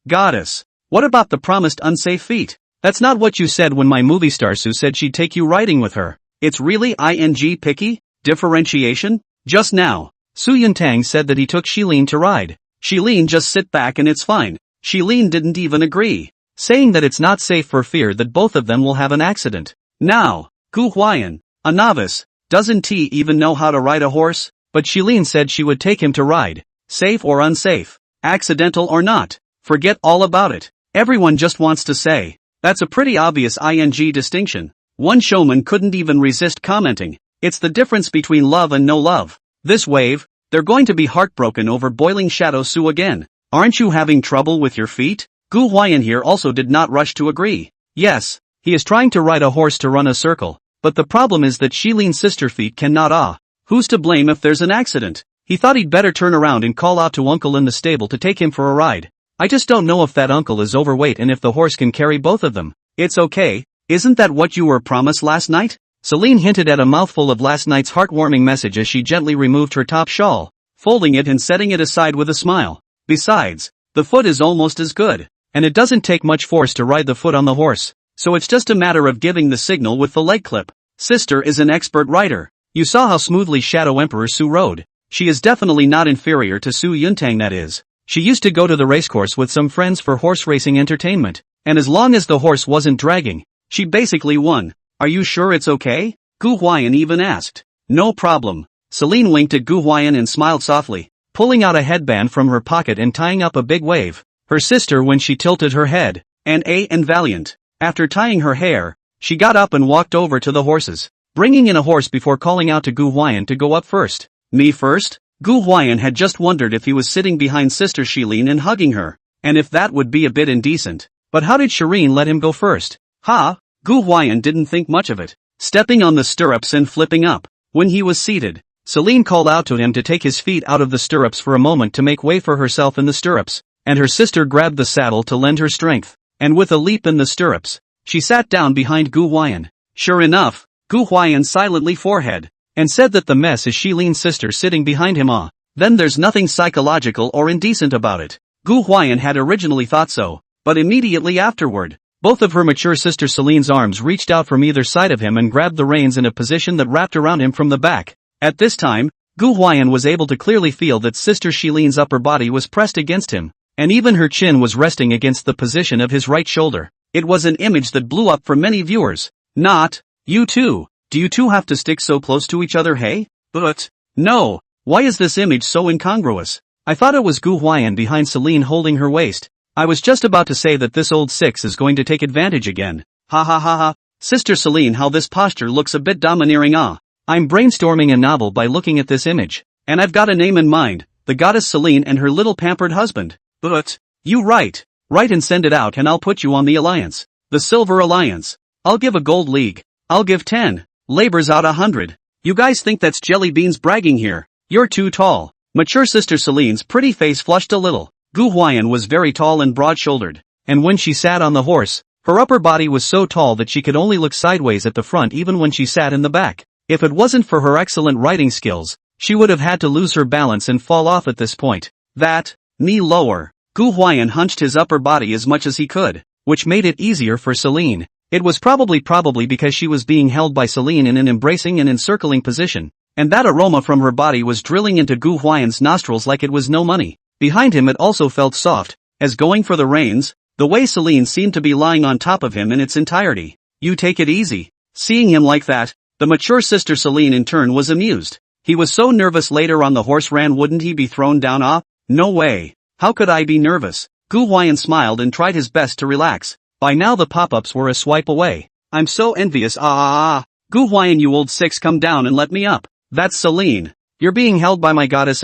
A: goddess. What about the promised unsafe feat? That's not what you said when my movie star Sue said she'd take you riding with her. It's really picky? Differentiation? Just now, Su Yuntang said that he took Shilin to ride. Shilin just sit back and it's fine. Shilin didn't even agree, saying that it's not safe for fear that both of them will have an accident. Now, Gu Huai'an, a novice, doesn't he even know how to ride a horse? But Shilin said she would take him to ride. Safe or unsafe, accidental or not, forget all about it. Everyone just wants to say. That's a pretty obvious distinction. One showman couldn't even resist commenting. It's the difference between love and no love. This wave, they're going to be heartbroken over boiling shadow Su again. Aren't you having trouble with your feet? Gu Huai'an here also did not rush to agree. Yes, he is trying to ride a horse to run a circle, but the problem is that Shilin's sister feet cannot. Who's to blame if there's an accident? He thought he'd better turn around and call out to uncle in the stable to take him for a ride. I just don't know if that uncle is overweight and if the horse can carry both of them. It's okay, isn't that what you were promised last night? Celine hinted at a mouthful of last night's heartwarming message as she gently removed her top shawl, folding it and setting it aside with a smile. Besides, the foot is almost as good, and it doesn't take much force to ride the foot on the horse, so it's just a matter of giving the signal with the leg clip. Sister is an expert rider. You saw how smoothly Shadow Emperor Su rode. She is definitely not inferior to Su Yuntang, that is. She used to go to the racecourse with some friends for horse racing entertainment, and as long as the horse wasn't dragging, she basically won. Are you sure it's okay? Gu Huai'an even asked. No problem. Celine winked at Gu Huai'an and smiled softly, pulling out a headband from her pocket and tying up a big wave. Her sister when she tilted her head, and valiant. After tying her hair, she got up and walked over to the horses, bringing in a horse before calling out to Gu Huai'an to go up first. Me first? Gu Huai'an had just wondered if he was sitting behind Sister Shilin and hugging her, and if that would be a bit indecent. But how did Shireen let him go first? Gu Huai'an didn't think much of it, stepping on the stirrups and flipping up. When he was seated, Celine called out to him to take his feet out of the stirrups for a moment to make way for herself in the stirrups, and her sister grabbed the saddle to lend her strength, and with a leap in the stirrups, she sat down behind Gu Huai'an. Sure enough, Gu Huai'an silently forehead, and said that the mess is Shilin's sister sitting behind him. Then there's nothing psychological or indecent about it. Gu Huai'an had originally thought so, but immediately afterward, both of her mature sister Celine's arms reached out from either side of him and grabbed the reins in a position that wrapped around him from the back. At this time, Gu Huai'an was able to clearly feel that Sister Shilin's upper body was pressed against him, and even her chin was resting against the position of his right shoulder. It was an image that blew up for many viewers. Not, you two, do you two have to stick so close to each other, hey? But, no, why is this image so incongruous? I thought it was Gu Huai'an behind Celine holding her waist. I was just about to say that this old six is going to take advantage again. Ha. Sister Celine, how this posture looks a bit domineering. I'm brainstorming a novel by looking at this image, and I've got a name in mind, the goddess Celine and her little pampered husband. But, you write and send it out and I'll put you on the alliance. The Silver Alliance. I'll give a gold league. I'll give 10. Labor's out 100. You guys think that's jelly beans bragging here? You're too tall. Mature Sister Celine's pretty face flushed a little. Gu Huai'an was very tall and broad-shouldered, and when she sat on the horse, her upper body was so tall that she could only look sideways at the front even when she sat in the back. If it wasn't for her excellent riding skills, she would have had to lose her balance and fall off at this point. That, knee lower. Gu Huai'an hunched his upper body as much as he could, which made it easier for Celine. It was probably because she was being held by Celine in an embracing and encircling position, and that aroma from her body was drilling into Gu Huai'an's nostrils like it was no money. Behind him it also felt soft, as going for the reins, the way Celine seemed to be lying on top of him in its entirety. You take it easy. Seeing him like that, the mature Sister Celine in turn was amused. He was so nervous later on the horse ran, wouldn't he be thrown down? No way. How could I be nervous? Gu Huai'an smiled and tried his best to relax. By now the pop-ups were a swipe away. I'm so envious. Gu Huai'an, you old six, come down and let me up. That's Celine. You're being held by my goddess.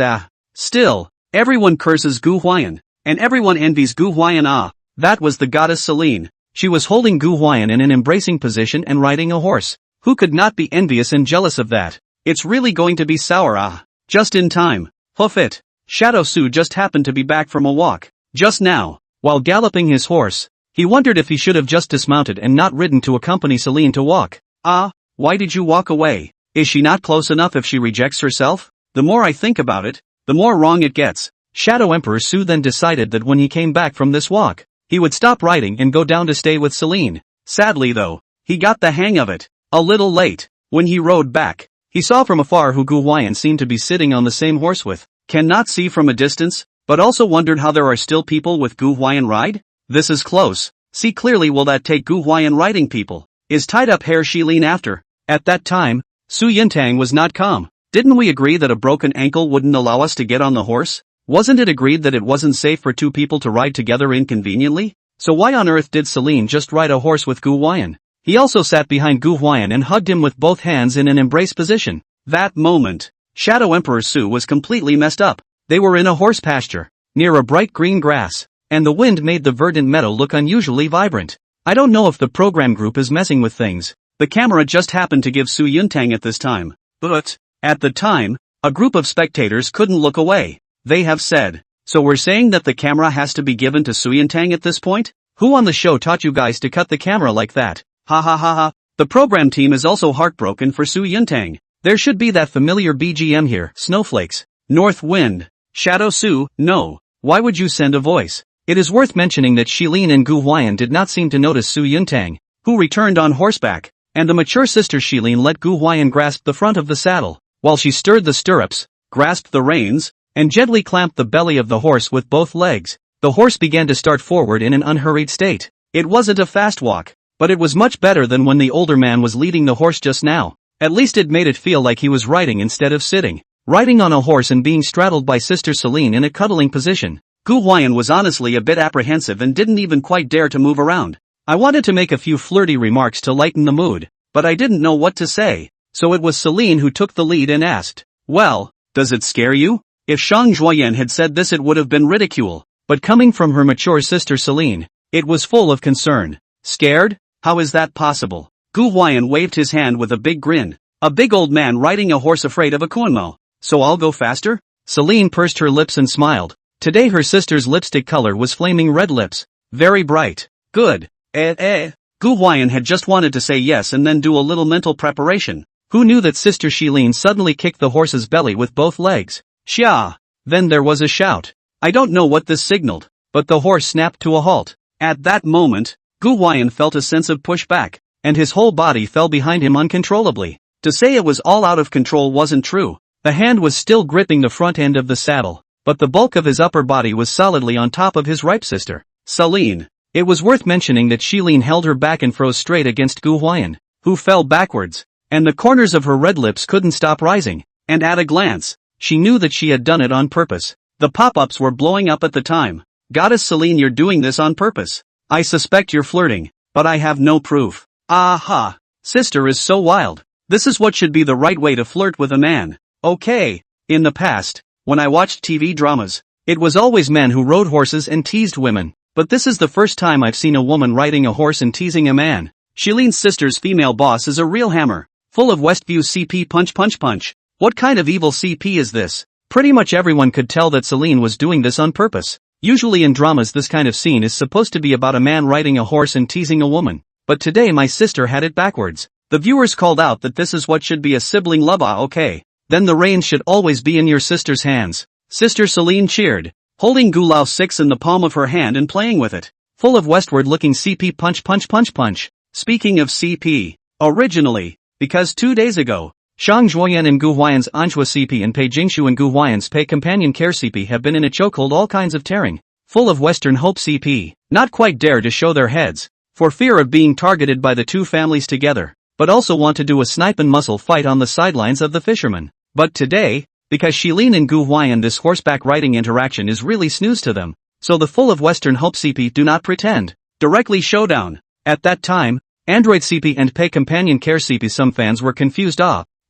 A: Still, everyone curses Gu Huai'an, and everyone envies Gu Huai'an. That was the goddess Celine. She was holding Gu Huai'an in an embracing position and riding a horse. Who could not be envious and jealous of that? It's really going to be sour. Just in time. Hoof it. Shadow Su just happened to be back from a walk. Just now, while galloping his horse, he wondered if he should have just dismounted and not ridden to accompany Celine to walk. Why did you walk away? Is she not close enough if she rejects herself? The more I think about it, the more wrong it gets. Shadow Emperor Su then decided that when he came back from this walk, he would stop riding and go down to stay with Celine. Sadly though, he got the hang of it a little late. When he rode back, he saw from afar who Gu Huai'an seemed to be sitting on the same horse with. Cannot see from a distance, but also wondered how there are still people with Gu Huai'an ride? This is close. See clearly, will that take Gu Huai'an riding people? Is tied up hair Shilin after? At that time, Su Yintang was not calm. Didn't we agree that a broken ankle wouldn't allow us to get on the horse? Wasn't it agreed that it wasn't safe for two people to ride together inconveniently? So why on earth did Celine just ride a horse with Gu Huai'an? He also sat behind Gu Huai'an and hugged him with both hands in an embrace position. That moment, Shadow Emperor Su was completely messed up. They were in a horse pasture, near a bright green grass, and the wind made the verdant meadow look unusually vibrant. I don't know if the program group is messing with things. The camera just happened to give Su Yuntang at this time. But, at the time, a group of spectators couldn't look away. They have said, so we're saying that the camera has to be given to Su Yuntang at this point? Who on the show taught you guys to cut the camera like that? Ha ha ha ha. The program team is also heartbroken for Su Yuntang. There should be that familiar BGM here, snowflakes. North wind. Shadow Su, no. Why would you send a voice? It is worth mentioning that Shilin and Gu Huai'an did not seem to notice Su Yuntang, who returned on horseback, and the mature sister Shilin let Gu Huai'an grasp the front of the saddle, while she stirred the stirrups, grasped the reins, and gently clamped the belly of the horse with both legs. The horse began to start forward in an unhurried state. It wasn't a fast walk, but it was much better than when the older man was leading the horse just now. At least it made it feel like he was riding instead of sitting. Riding on a horse and being straddled by Sister Celine in a cuddling position. Gu Huai'an was honestly a bit apprehensive and didn't even quite dare to move around. I wanted to make a few flirty remarks to lighten the mood, but I didn't know what to say, so it was Celine who took the lead and asked, well, does it scare you? If Shang Zhuoyan had said this it would have been ridicule, but coming from her mature sister Celine, it was full of concern. Scared? How is that possible? Gu Huai'an waved his hand with a big grin. A big old man riding a horse afraid of a kunmo. So I'll go faster? Celine pursed her lips and smiled. Today her sister's lipstick color was flaming red lips. Very bright. Good. Gu Huai'an had just wanted to say yes and then do a little mental preparation. Who knew that Sister Shilin suddenly kicked the horse's belly with both legs? Xia! Then there was a shout. I don't know what this signaled, but the horse snapped to a halt. At that moment, Gu Huai'an felt a sense of pushback, and his whole body fell behind him uncontrollably. To say it was all out of control wasn't true. The hand was still gripping the front end of the saddle, but the bulk of his upper body was solidly on top of his ripe sister, Celine. It was worth mentioning that Shilin held her back and froze straight against Gu Huai'an, who fell backwards, and the corners of her red lips couldn't stop rising, and at a glance, she knew that she had done it on purpose. The pop-ups were blowing up at the time. Goddess Celine, you're doing this on purpose. I suspect you're flirting, but I have no proof. Aha! Sister is so wild. This is what should be the right way to flirt with a man. Okay. In the past, when I watched TV dramas, it was always men who rode horses and teased women. But this is the first time I've seen a woman riding a horse and teasing a man. Shilin's sister's female boss is a real hammer, full of Westview CP punch punch punch. What kind of evil CP is this? Pretty much everyone could tell that Celine was doing this on purpose. Usually in dramas this kind of scene is supposed to be about a man riding a horse and teasing a woman. But today my sister had it backwards. The viewers called out that this is what should be a sibling love. Okay. Then the reins should always be in your sister's hands. Sister Celine cheered, holding Gulao 6 in the palm of her hand and playing with it. Full of westward-looking CP punch punch punch punch. Speaking of CP, originally, because 2 days ago, Shang Zhuoyan and Gu Huai'an's Anhua CP and Pei Jingshu and Gu Huai'an's Pei Companion Care CP have been in a chokehold, all kinds of tearing. Full of Western Hope CP, not quite dare to show their heads, for fear of being targeted by the two families together, but also want to do a snipe and muscle fight on the sidelines of the fishermen. But today, because Shilin and Gu Huai'an, this horseback riding interaction is really snooze to them, so the full of Western Hope CP do not pretend. Directly showdown. At that time, Android CP and Pei Companion Care CP, some fans were confused.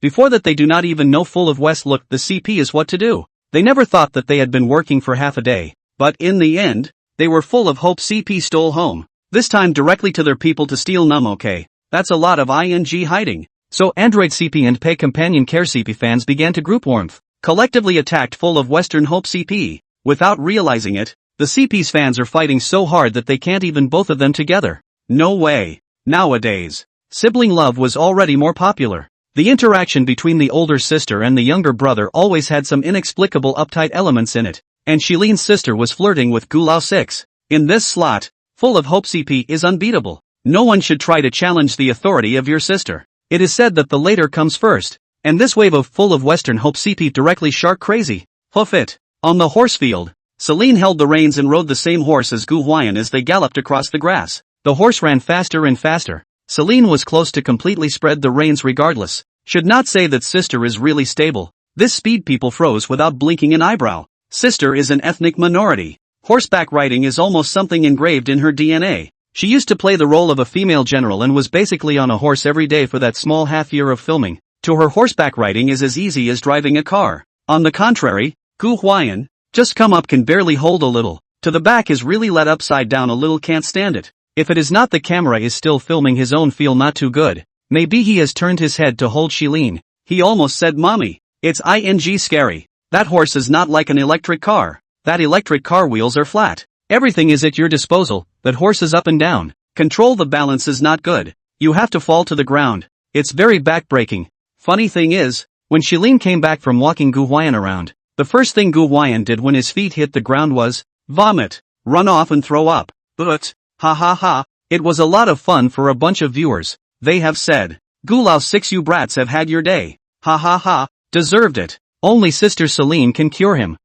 A: Before that they do not even know full of West look the CP is what to do. They never thought that they had been working for half a day, but in the end, they were full of hope. CP stole home. This time directly to their people to steal num. Okay, that's a lot of ing hiding. So Android CP and Pei Companion Care CP fans began to group warmth. collectively attacked full of Western Hope CP. Without realizing it, the CP's fans are fighting so hard that they can't even both of them together. No way. Nowadays, sibling love was already more popular. The interaction between the older sister and the younger brother always had some inexplicable uptight elements in it, and Shileen's sister was flirting with Gu Lao 6. In this slot, full of Hope CP is unbeatable. No one should try to challenge the authority of your sister. It is said that the later comes first, and this wave of full of Western Hope CP directly shark crazy. Hoof it. On the horse field, Celine held the reins and rode the same horse as Gu Huai'an as they galloped across the grass. The horse ran faster and faster. Celine was close to completely spread the reins regardless. Should not say that sister is really stable. This speed people froze without blinking an eyebrow. Sister is an ethnic minority. Horseback riding is almost something engraved in her DNA. She used to play the role of a female general and was basically on a horse every day for that small half year of filming. To her, horseback riding is as easy as driving a car. On the contrary, Gu Huai'an, just come up, can barely hold a little. To the back is really let upside down a little, can't stand it. If it is not the camera is still filming his own feel not too good. Maybe he has turned his head to hold Shilin. He almost said mommy. It's scary. That horse is not like an electric car. That electric car wheels are flat. Everything is at your disposal, that horse is up and down. Control the balance is not good. You have to fall to the ground. It's very backbreaking. Funny thing is, when Shilin came back from walking Gu Huai'an around, the first thing Gu Huai'an did when his feet hit the ground was vomit, run off and throw up. But, ha ha ha, it was a lot of fun for a bunch of viewers. They have said, Gu Lao 6, you brats have had your day. Ha ha ha, deserved it. Only Sister Celine can cure him.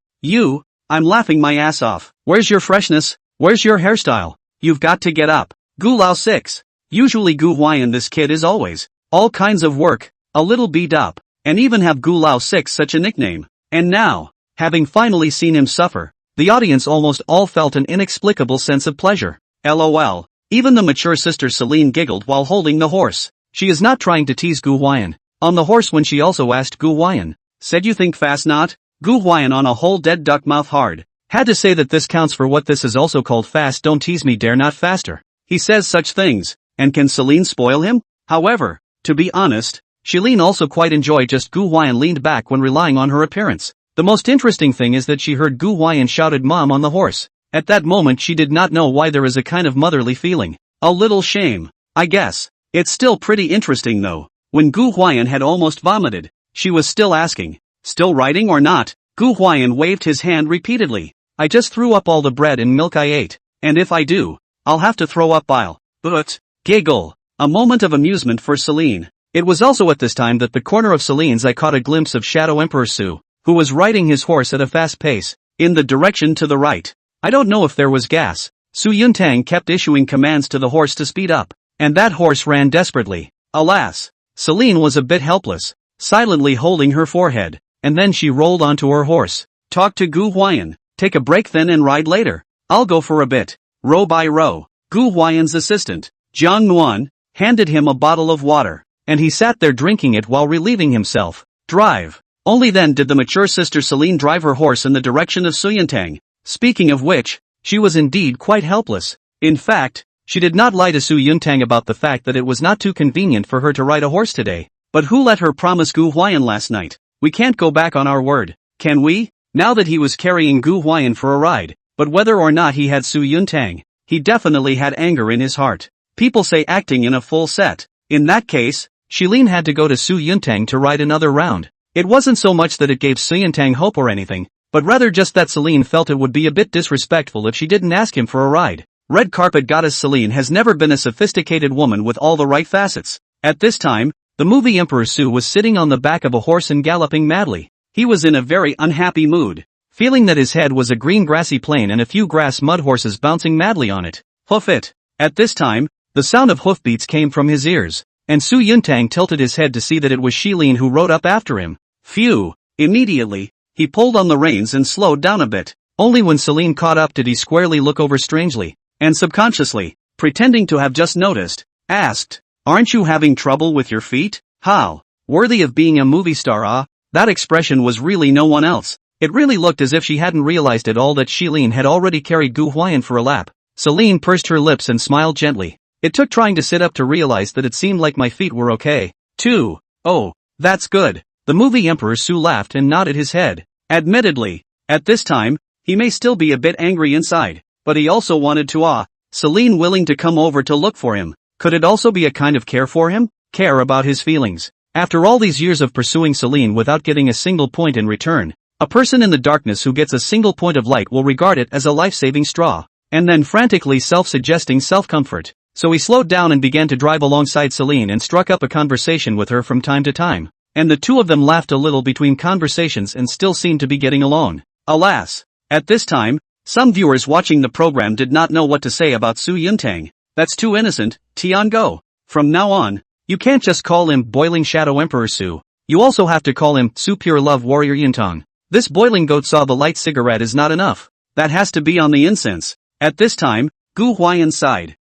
A: I'm laughing my ass off. Where's your freshness? Where's your hairstyle? You've got to get up. Gu Lao 6. Usually Gu Huai'an, this kid is always all kinds of work, a little beat up, and even have Gu Lao 6 such a nickname. And now, having finally seen him suffer, the audience almost all felt an inexplicable sense of pleasure. LOL. Even the mature Sister Celine giggled while holding the horse. She is not trying to tease Gu Huai'an on the horse when she also asked Gu Huai'an, said you think fast not? Gu Huai'an on a whole dead duck mouth hard. Had to say that this counts for what this is also called fast, don't tease me dare not faster. He says such things, and can Celine spoil him? However, to be honest, Shilin also quite enjoyed just Gu Huai'an leaned back when relying on her appearance. The most interesting thing is that she heard Gu Huai'an shouted mom on the horse. At that moment she did not know why there is a kind of motherly feeling. A little shame, I guess. It's still pretty interesting though. When Gu Huai'an had almost vomited, she was still asking, still riding or not? Gu Huai'an waved his hand repeatedly. I just threw up all the bread and milk I ate, and if I do, I'll have to throw up bile. But, giggle. A moment of amusement for Celine. It was also at this time that the corner of Celine's eye caught a glimpse of Shadow Emperor Su, who was riding his horse at a fast pace, in the direction to the right. I don't know if there was gas. Su Yuntang kept issuing commands to the horse to speed up, and that horse ran desperately. Alas, Celine was a bit helpless, silently holding her forehead, and then she rolled onto her horse. Talk to Gu Huai'an, take a break then and ride later. I'll go for a bit. Row by row. Gu Huai'an's assistant, Jiang Nuan, handed him a bottle of water, and he sat there drinking it while relieving himself. Drive. Only then did the mature Sister Celine drive her horse in the direction of Suyantang. Speaking of which, she was indeed quite helpless. In fact, she did not lie to Su Yuntang about the fact that it was not too convenient for her to ride a horse today. But who let her promise Gu Huai'an last night? We can't go back on our word, can we? Now that he was carrying Gu Huai'an for a ride, but whether or not he had Su Yuntang, he definitely had anger in his heart. People say acting in a full set. In that case, Shilin had to go to Su Yuntang to ride another round. It wasn't so much that it gave Su Yuntang hope or anything, but rather just that Celine felt it would be a bit disrespectful if she didn't ask him for a ride. Red carpet goddess Celine has never been a sophisticated woman with all the right facets. At this time, the movie Emperor Su was sitting on the back of a horse and galloping madly. He was in a very unhappy mood, feeling that his head was a green grassy plain and a few grass mud horses bouncing madly on it. Hoof it. At this time, the sound of hoofbeats came from his ears, and Su Yuntang tilted his head to see that it was Shilin who rode up after him. Phew! Immediately, he pulled on the reins and slowed down a bit. Only when Celine caught up did he squarely look over strangely, and subconsciously, pretending to have just noticed, asked, "Aren't you having trouble with your feet? How? Worthy of being a movie star, ah?" That expression was really no one else. It really looked as if she hadn't realized at all that Shilin had already carried Gu Huai'an for a lap. Celine pursed her lips and smiled gently. It took trying to sit up to realize that it seemed like my feet were okay, too. Oh, that's good. The movie Emperor Su laughed and nodded his head. Admittedly, at this time, he may still be a bit angry inside, but he also wanted to Celine willing to come over to look for him. Could it also be a kind of care for him? Care about his feelings. After all these years of pursuing Celine without getting a single point in return, a person in the darkness who gets a single point of light will regard it as a life-saving straw, and then frantically self-suggesting self-comfort. So he slowed down and began to drive alongside Celine and struck up a conversation with her from time to time. And the two of them laughed a little between conversations and still seemed to be getting along. Alas! At this time, some viewers watching the program did not know what to say about Su Yuntang. That's too innocent, Tian-go. From now on, you can't just call him Boiling Shadow Emperor Su. You also have to call him Su Pure Love Warrior Yuntang. This boiling goat saw the light cigarette is not enough. That has to be on the incense. At this time, Gu Huai'an sighed.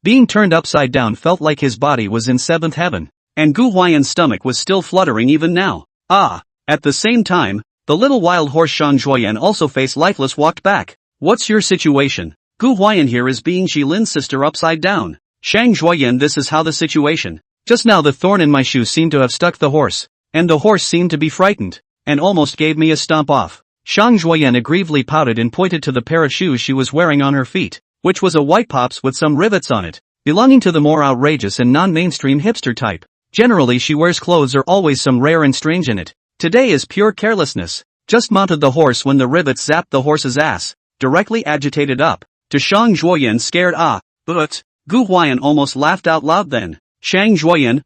A: Being turned upside down felt like his body was in seventh heaven, and Gu Huai'an's stomach was still fluttering even now. At the same time, the little wild horse Shang Zhuoyan also face lifeless walked back. What's your situation? Gu Huai'an here is being Shilin's sister upside down. Shang Zhuoyan, this is how the situation. Just now the thorn in my shoe seemed to have stuck the horse, and the horse seemed to be frightened, and almost gave me a stomp off. Shang Zhuoyan aggrievedly pouted and pointed to the pair of shoes she was wearing on her feet, which was a white pops with some rivets on it, belonging to the more outrageous and non-mainstream hipster type. Generally she wears clothes or always some rare and strange in it. Today is pure carelessness. Just mounted the horse when the rivets zapped the horse's ass, directly agitated up. To Shang Zhuoyan scared but, Gu Huai'an almost laughed out loud then. Shang Zhuoyan,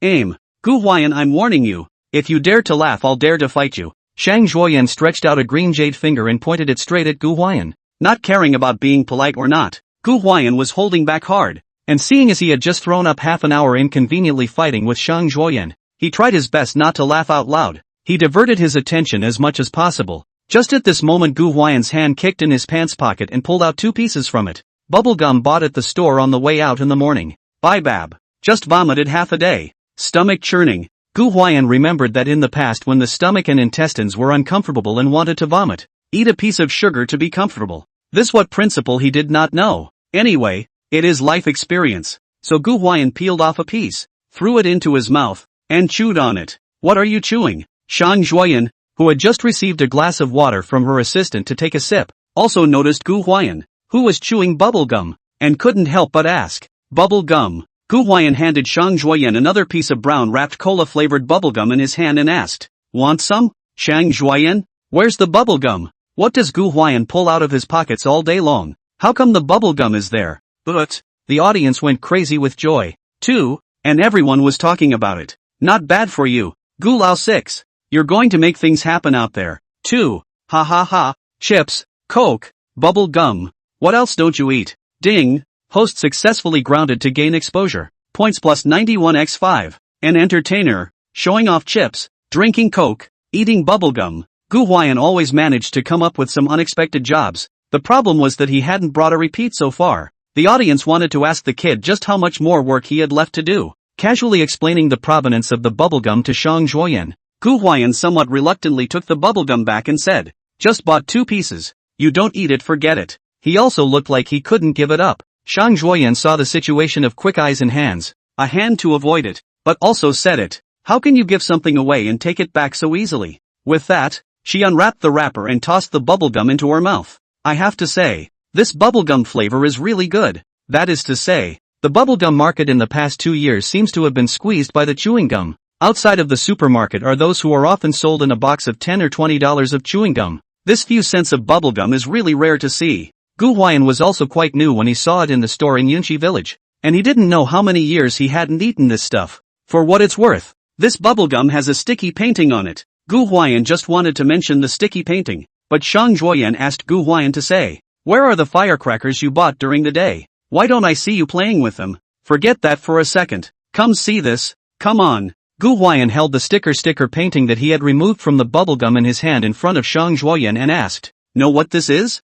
A: aim. Gu Huai'an, I'm warning you. If you dare to laugh I'll dare to fight you. Shang Zhuoyan stretched out a green jade finger and pointed it straight at Gu Huai'an. Not caring about being polite or not, Gu Huai'an was holding back hard, and seeing as he had just thrown up half an hour inconveniently fighting with Shang Zhuoyan, he tried his best not to laugh out loud. He diverted his attention as much as possible. Just at this moment Gu Huai'an's hand kicked in his pants pocket and pulled out 2 pieces from it. Bubblegum bought at the store on the way out in the morning. Bye bab. Just vomited half a day. Stomach churning. Gu Huai'an remembered that in the past when the stomach and intestines were uncomfortable and wanted to vomit, eat a piece of sugar to be comfortable. This what principle he did not know. Anyway, it is life experience. So Gu Huai'an peeled off a piece, threw it into his mouth, and chewed on it. What are you chewing? Shang Zhuoyan, who had just received a glass of water from her assistant to take a sip, also noticed Gu Huai'an, who was chewing bubble gum, and couldn't help but ask, bubble gum. Gu Huai'an handed Shang Zhuoyan another piece of brown-wrapped cola-flavored bubblegum in his hand and asked, want some? Shang Zhuoyan? Where's the bubblegum? What does Gu Huai'an pull out of his pockets all day long? How come the bubblegum is there? But, the audience went crazy with joy, too, and everyone was talking about it. Not bad for you, Gu Lao 6. You're going to make things happen out there, too. Ha ha ha. Chips, Coke, bubble gum. What else don't you eat? Ding. Host successfully grounded to gain exposure. Points plus 91x5. An entertainer, showing off chips, drinking Coke, eating bubblegum. Gu Huai'an always managed to come up with some unexpected jobs. The problem was that he hadn't brought a repeat so far. The audience wanted to ask the kid just how much more work he had left to do. Casually explaining the provenance of the bubblegum to Shang Zhuoyan, Gu Huai'an somewhat reluctantly took the bubblegum back and said, just bought 2 pieces. You don't eat it, forget it. He also looked like he couldn't give it up. Shang Zhuoyan saw the situation of quick eyes and hands, a hand to avoid it, but also said it. How can you give something away and take it back so easily? With that, she unwrapped the wrapper and tossed the bubblegum into her mouth. I have to say, this bubblegum flavor is really good. That is to say, the bubblegum market in the past 2 years seems to have been squeezed by the chewing gum. Outside of the supermarket are those who are often sold in a box of $10 or $20 of chewing gum. This few cents of bubblegum is really rare to see. Gu Huai'an was also quite new when he saw it in the store in Yunqi village, and he didn't know how many years he hadn't eaten this stuff. For what it's worth, this bubblegum has a sticky painting on it. Gu Huai'an just wanted to mention the sticky painting, but Shang Zhuoyan asked Gu Huai'an to say, where are the firecrackers you bought during the day? Why don't I see you playing with them? Forget that for a second. Come see this, come on. Gu Huai'an held the sticker painting that he had removed from the bubblegum in his hand in front of Shang Zhuoyan and asked, know what this is?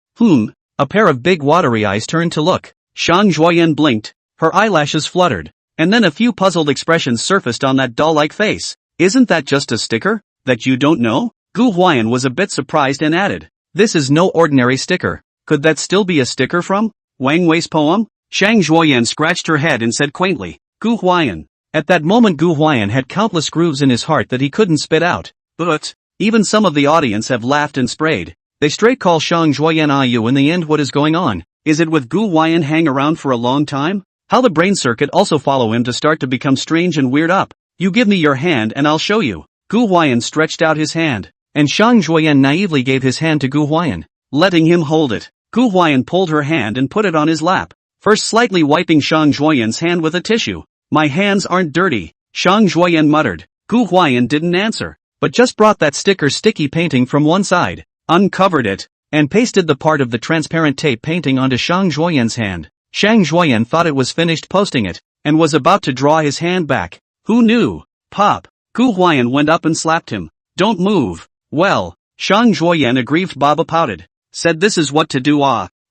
A: A pair of big watery eyes turned to look. Shang Zhuoyan blinked, her eyelashes fluttered, and then a few puzzled expressions surfaced on that doll-like face. Isn't that just a sticker? That you don't know? Gu Huai'an was a bit surprised and added, this is no ordinary sticker. Could that still be a sticker from Wang Wei's poem? Shang Zhuoyan scratched her head and said quaintly, Gu Huai'an. At that moment Gu Huai'an had countless grooves in his heart that he couldn't spit out. But even some of the audience have laughed and sprayed. They straight call Shang Zhuoyan Ayu in the end. What is going on? Is it with Gu Huai'an hang around for a long time? How the brain circuit also follow him to start to become strange and weird up. You give me your hand and I'll show you. Gu Huai'an stretched out his hand, and Shang Zhuoyan naively gave his hand to Gu Huai'an, letting him hold it. Gu Huai'an pulled her hand and put it on his lap, first slightly wiping Shang Zhuoyan's hand with a tissue. My hands aren't dirty, Shang Zhuoyan muttered. Gu Huai'an didn't answer, but just brought that sticky painting from one side, uncovered it, and pasted the part of the transparent tape painting onto Shang Zhuoyan's hand. Shang Zhuoyan thought it was finished posting it, and was about to draw his hand back. Who knew? Pop! Gu Huai'an went up and slapped him. Don't move. Well, Shang Zhuoyan aggrieved Baba pouted. Said this is what to do.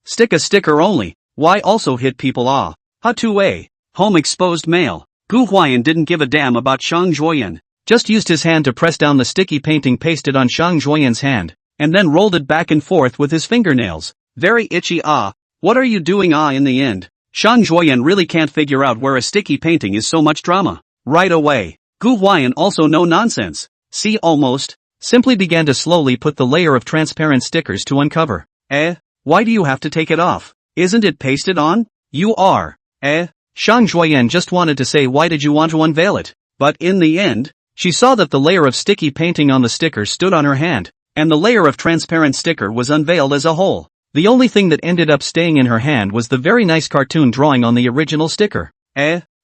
A: Stick a sticker only. Why also hit people? Ha2a. Home exposed male. Gu Huai'an didn't give a damn about Shang Zhuoyan. Just used his hand to press down the sticky painting pasted on Shang Zhuoyan's hand, and then rolled it back and forth with his fingernails. Very itchy. What are you doing? In the end, Shang Zhuoyan really can't figure out where a sticky painting is so much drama. Right away. Gu Huai'an also no nonsense. See almost. Simply began to slowly put the layer of transparent stickers to uncover. Why do you have to take it off? Isn't it pasted on? You are. Shang Zhuoyan just wanted to say why did you want to unveil it? But in the end, she saw that the layer of sticky painting on the sticker stood on her hand, and the layer of transparent sticker was unveiled as a whole. The only thing that ended up staying in her hand was the very nice cartoon drawing on the original sticker.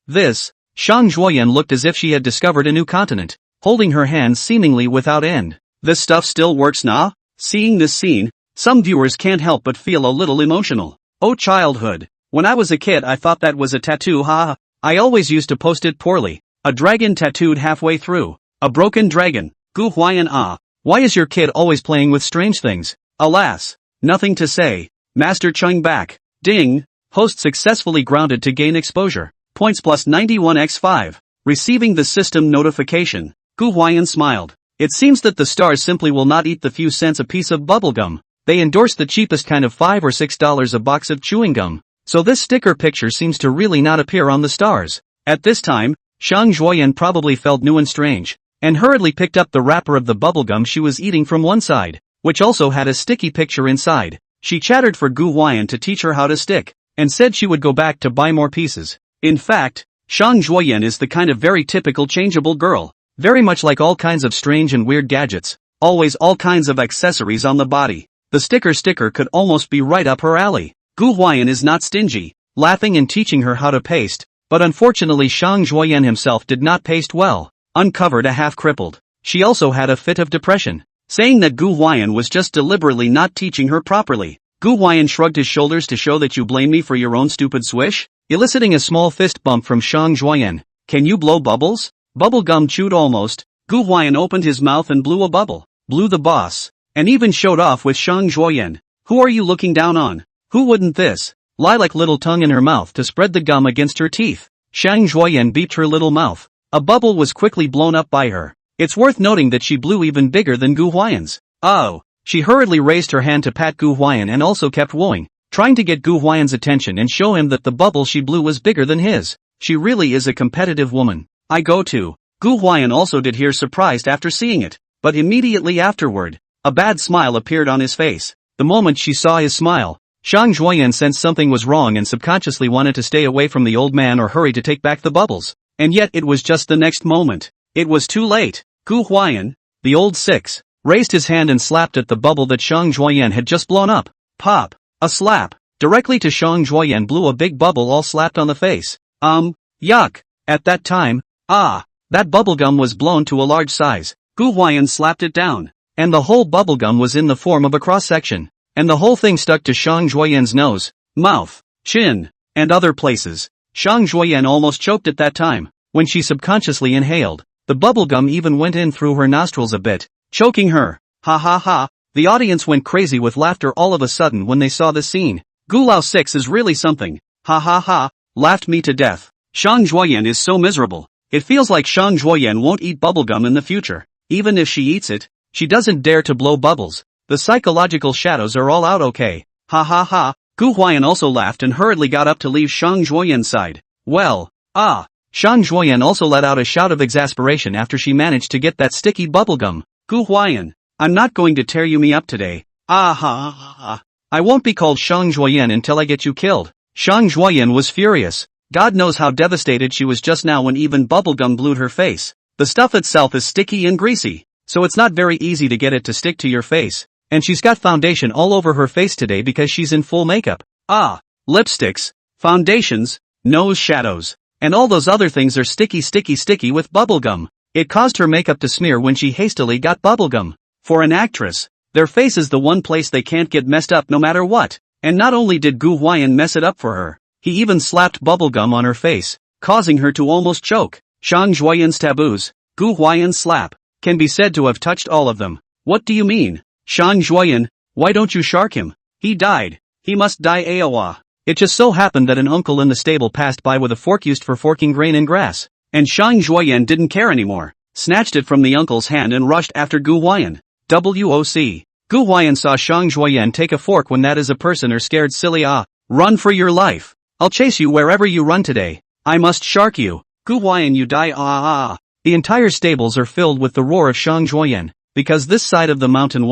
A: This. Shang Zhuoyan looked as if she had discovered a new continent, holding her hands seemingly without end. This stuff still works, nah? Seeing this scene, some viewers can't help but feel a little emotional. Oh childhood. When I was a kid I thought that was a tattoo, haha. I always used to post it poorly. A dragon tattooed halfway through. A broken dragon. Gu Huai'an. Why is your kid always playing with strange things? Alas. Nothing to say. Master Chung back. Ding. Host successfully grounded to gain exposure. Points plus 91x5. Receiving the system notification. Gu Huai'an smiled. It seems that the stars simply will not eat the few cents a piece of bubblegum. They endorse the cheapest kind of $5 or $6 a box of chewing gum. So this sticker picture seems to really not appear on the stars. At this time, Shang Zhuoyan probably felt new and strange, and hurriedly picked up the wrapper of the bubblegum she was eating from one side, which also had a sticky picture inside. She chattered for Gu Huai'an to teach her how to stick, and said she would go back to buy more pieces. In fact, Shang Zhuoyan is the kind of very typical changeable girl, very much like all kinds of strange and weird gadgets, always all kinds of accessories on the body. The sticker could almost be right up her alley. Gu Huai'an is not stingy, laughing and teaching her how to paste, but unfortunately Shang Zhuoyan himself did not paste well, uncovered a half crippled. She also had a fit of depression, saying that Gu Huai'an was just deliberately not teaching her properly. Gu Huai'an shrugged his shoulders to show that you blame me for your own stupid swish, eliciting a small fist bump from Shang Zhuoyan. Can you blow bubbles? Bubble gum chewed almost. Gu Huai'an opened his mouth and blew a bubble. Blew the boss. And even showed off with Shang Zhuoyan. Who are you looking down on? Who wouldn't this? Lilac little tongue in her mouth to spread the gum against her teeth. Shang Zhuoyan beeped her little mouth. A bubble was quickly blown up by her. It's worth noting that she blew even bigger than Gu Huai'an's. Oh. She hurriedly raised her hand to pat Gu Huai'an and also kept wooing, trying to get Gu Huai'an's attention and show him that the bubble she blew was bigger than his. She really is a competitive woman. I go to. Gu Huai'an also did hear surprised after seeing it, but immediately afterward, a bad smile appeared on his face. The moment she saw his smile, Shang Zhuoyan sensed something was wrong and subconsciously wanted to stay away from the old man or hurry to take back the bubbles. And yet it was just the next moment. It was too late. Gu Huai'an, the old six, raised his hand and slapped at the bubble that Shang Zhuoyan had just blown up. Pop. A slap. Directly to Shang Zhuoyan blew a big bubble all slapped on the face. Yuck. At that time, that bubblegum was blown to a large size. Gu Huai'an slapped it down. And the whole bubblegum was in the form of a cross-section. And the whole thing stuck to Shang Zhuoyan's nose, mouth, chin, and other places. Shang Zhuoyan almost choked at that time. When she subconsciously inhaled, the bubblegum even went in through her nostrils a bit, choking her. Ha ha ha. The audience went crazy with laughter all of a sudden when they saw the scene. Gu Lao 6 is really something. Ha ha ha. Laughed me to death. Shang Zhuoyan is so miserable. It feels like Shang Zhuoyan won't eat bubblegum in the future. Even if she eats it, she doesn't dare to blow bubbles. The psychological shadows are all out. Okay. Ha ha ha. Gu Huai'an also laughed and hurriedly got up to leave Shang Zhuoyan's side. Well, Shang Zhuoyan also let out a shout of exasperation after she managed to get that sticky bubblegum. Gu Huai'an, I'm not going to tear you me up today. Ah ha ha ha. I won't be called Shang Zhuoyan until I get you killed. Shang Zhuoyan was furious. God knows how devastated she was just now when even bubblegum glued her face. The stuff itself is sticky and greasy, so it's not very easy to get it to stick to your face. And she's got foundation all over her face today because she's in full makeup. Ah, lipsticks, foundations, nose shadows, and all those other things are sticky with bubblegum. It caused her makeup to smear when she hastily got bubblegum. For an actress, their face is the one place they can't get messed up no matter what. And not only did Gu Huai'an mess it up for her, he even slapped bubblegum on her face, causing her to almost choke. Shang Zhuoyan's taboos, Gu Huai'an's slap, can be said to have touched all of them. What do you mean? Shang Zhuoyan, why don't you shark him? He died. He must die Aowa. It just so happened that an uncle in the stable passed by with a fork used for forking grain and grass. And Shang Zhuoyan didn't care anymore, snatched it from the uncle's hand and rushed after Gu Huai'an. WOC. Gu Huai'an saw Shang Zhuoyan take a fork when that is a person or scared silly run for your life. I'll chase you wherever you run today. I must shark you. Gu Huai'an you die The entire stables are filled with the roar of Shang Zhuoyan, because this side of the mountain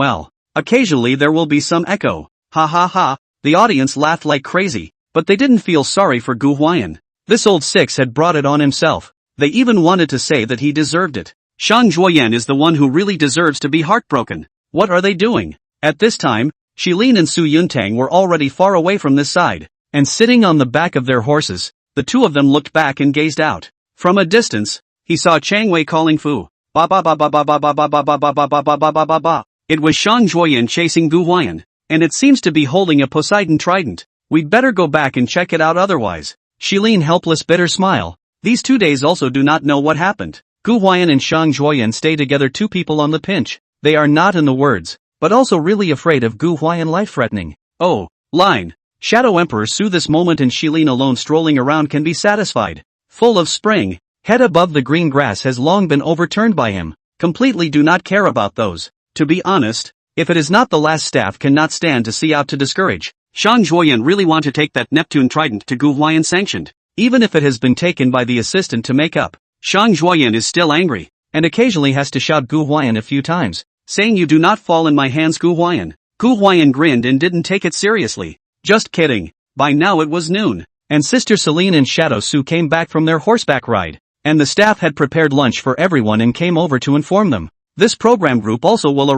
A: occasionally there will be some echo. Ha ha ha, the audience laughed like crazy, but they didn't feel sorry for Gu Huai'an. This old six had brought it on himself. They even wanted to say that he deserved it. Shang Zhuoyan is the one who really deserves to be heartbroken. What are they doing? At this time, Shilin and Su Yuntang were already far away from this side, and sitting on the back of their horses, the two of them looked back and gazed out. From a distance, he saw Chang Wei calling Fu. Ba ba ba ba ba ba ba ba ba ba ba ba ba ba ba ba ba ba. It was Shang Zhuoyan chasing Gu Huai'an, and it seems to be holding a Poseidon trident. We'd better go back and check it out otherwise. Shilin helpless bitter smile. These 2 days also do not know what happened. Gu Huai'an and Shang Zhuoyan stay together, two people on the pinch. They are not in the words, but also really afraid of Gu Huai'an life-threatening. Oh, line. Shadow Emperor Su this moment and Shilin alone strolling around can be satisfied. Full of spring, head above the green grass has long been overturned by him. Completely do not care about those. To be honest, if it is not the last staff cannot stand to see out to discourage. Shang Zhuoyan really want to take that Neptune trident to Gu Huai'an sanctioned. Even if it has been taken by the assistant to make up, Shang Zhuoyan is still angry, and occasionally has to shout Gu Huai'an a few times, saying you do not fall in my hands Gu Huai'an. Gu Huai'an grinned and didn't take it seriously. Just kidding. By now it was noon, and Sister Celine and Shadow Su came back from their horseback ride, and the staff had prepared lunch for everyone and came over to inform them. This program group also will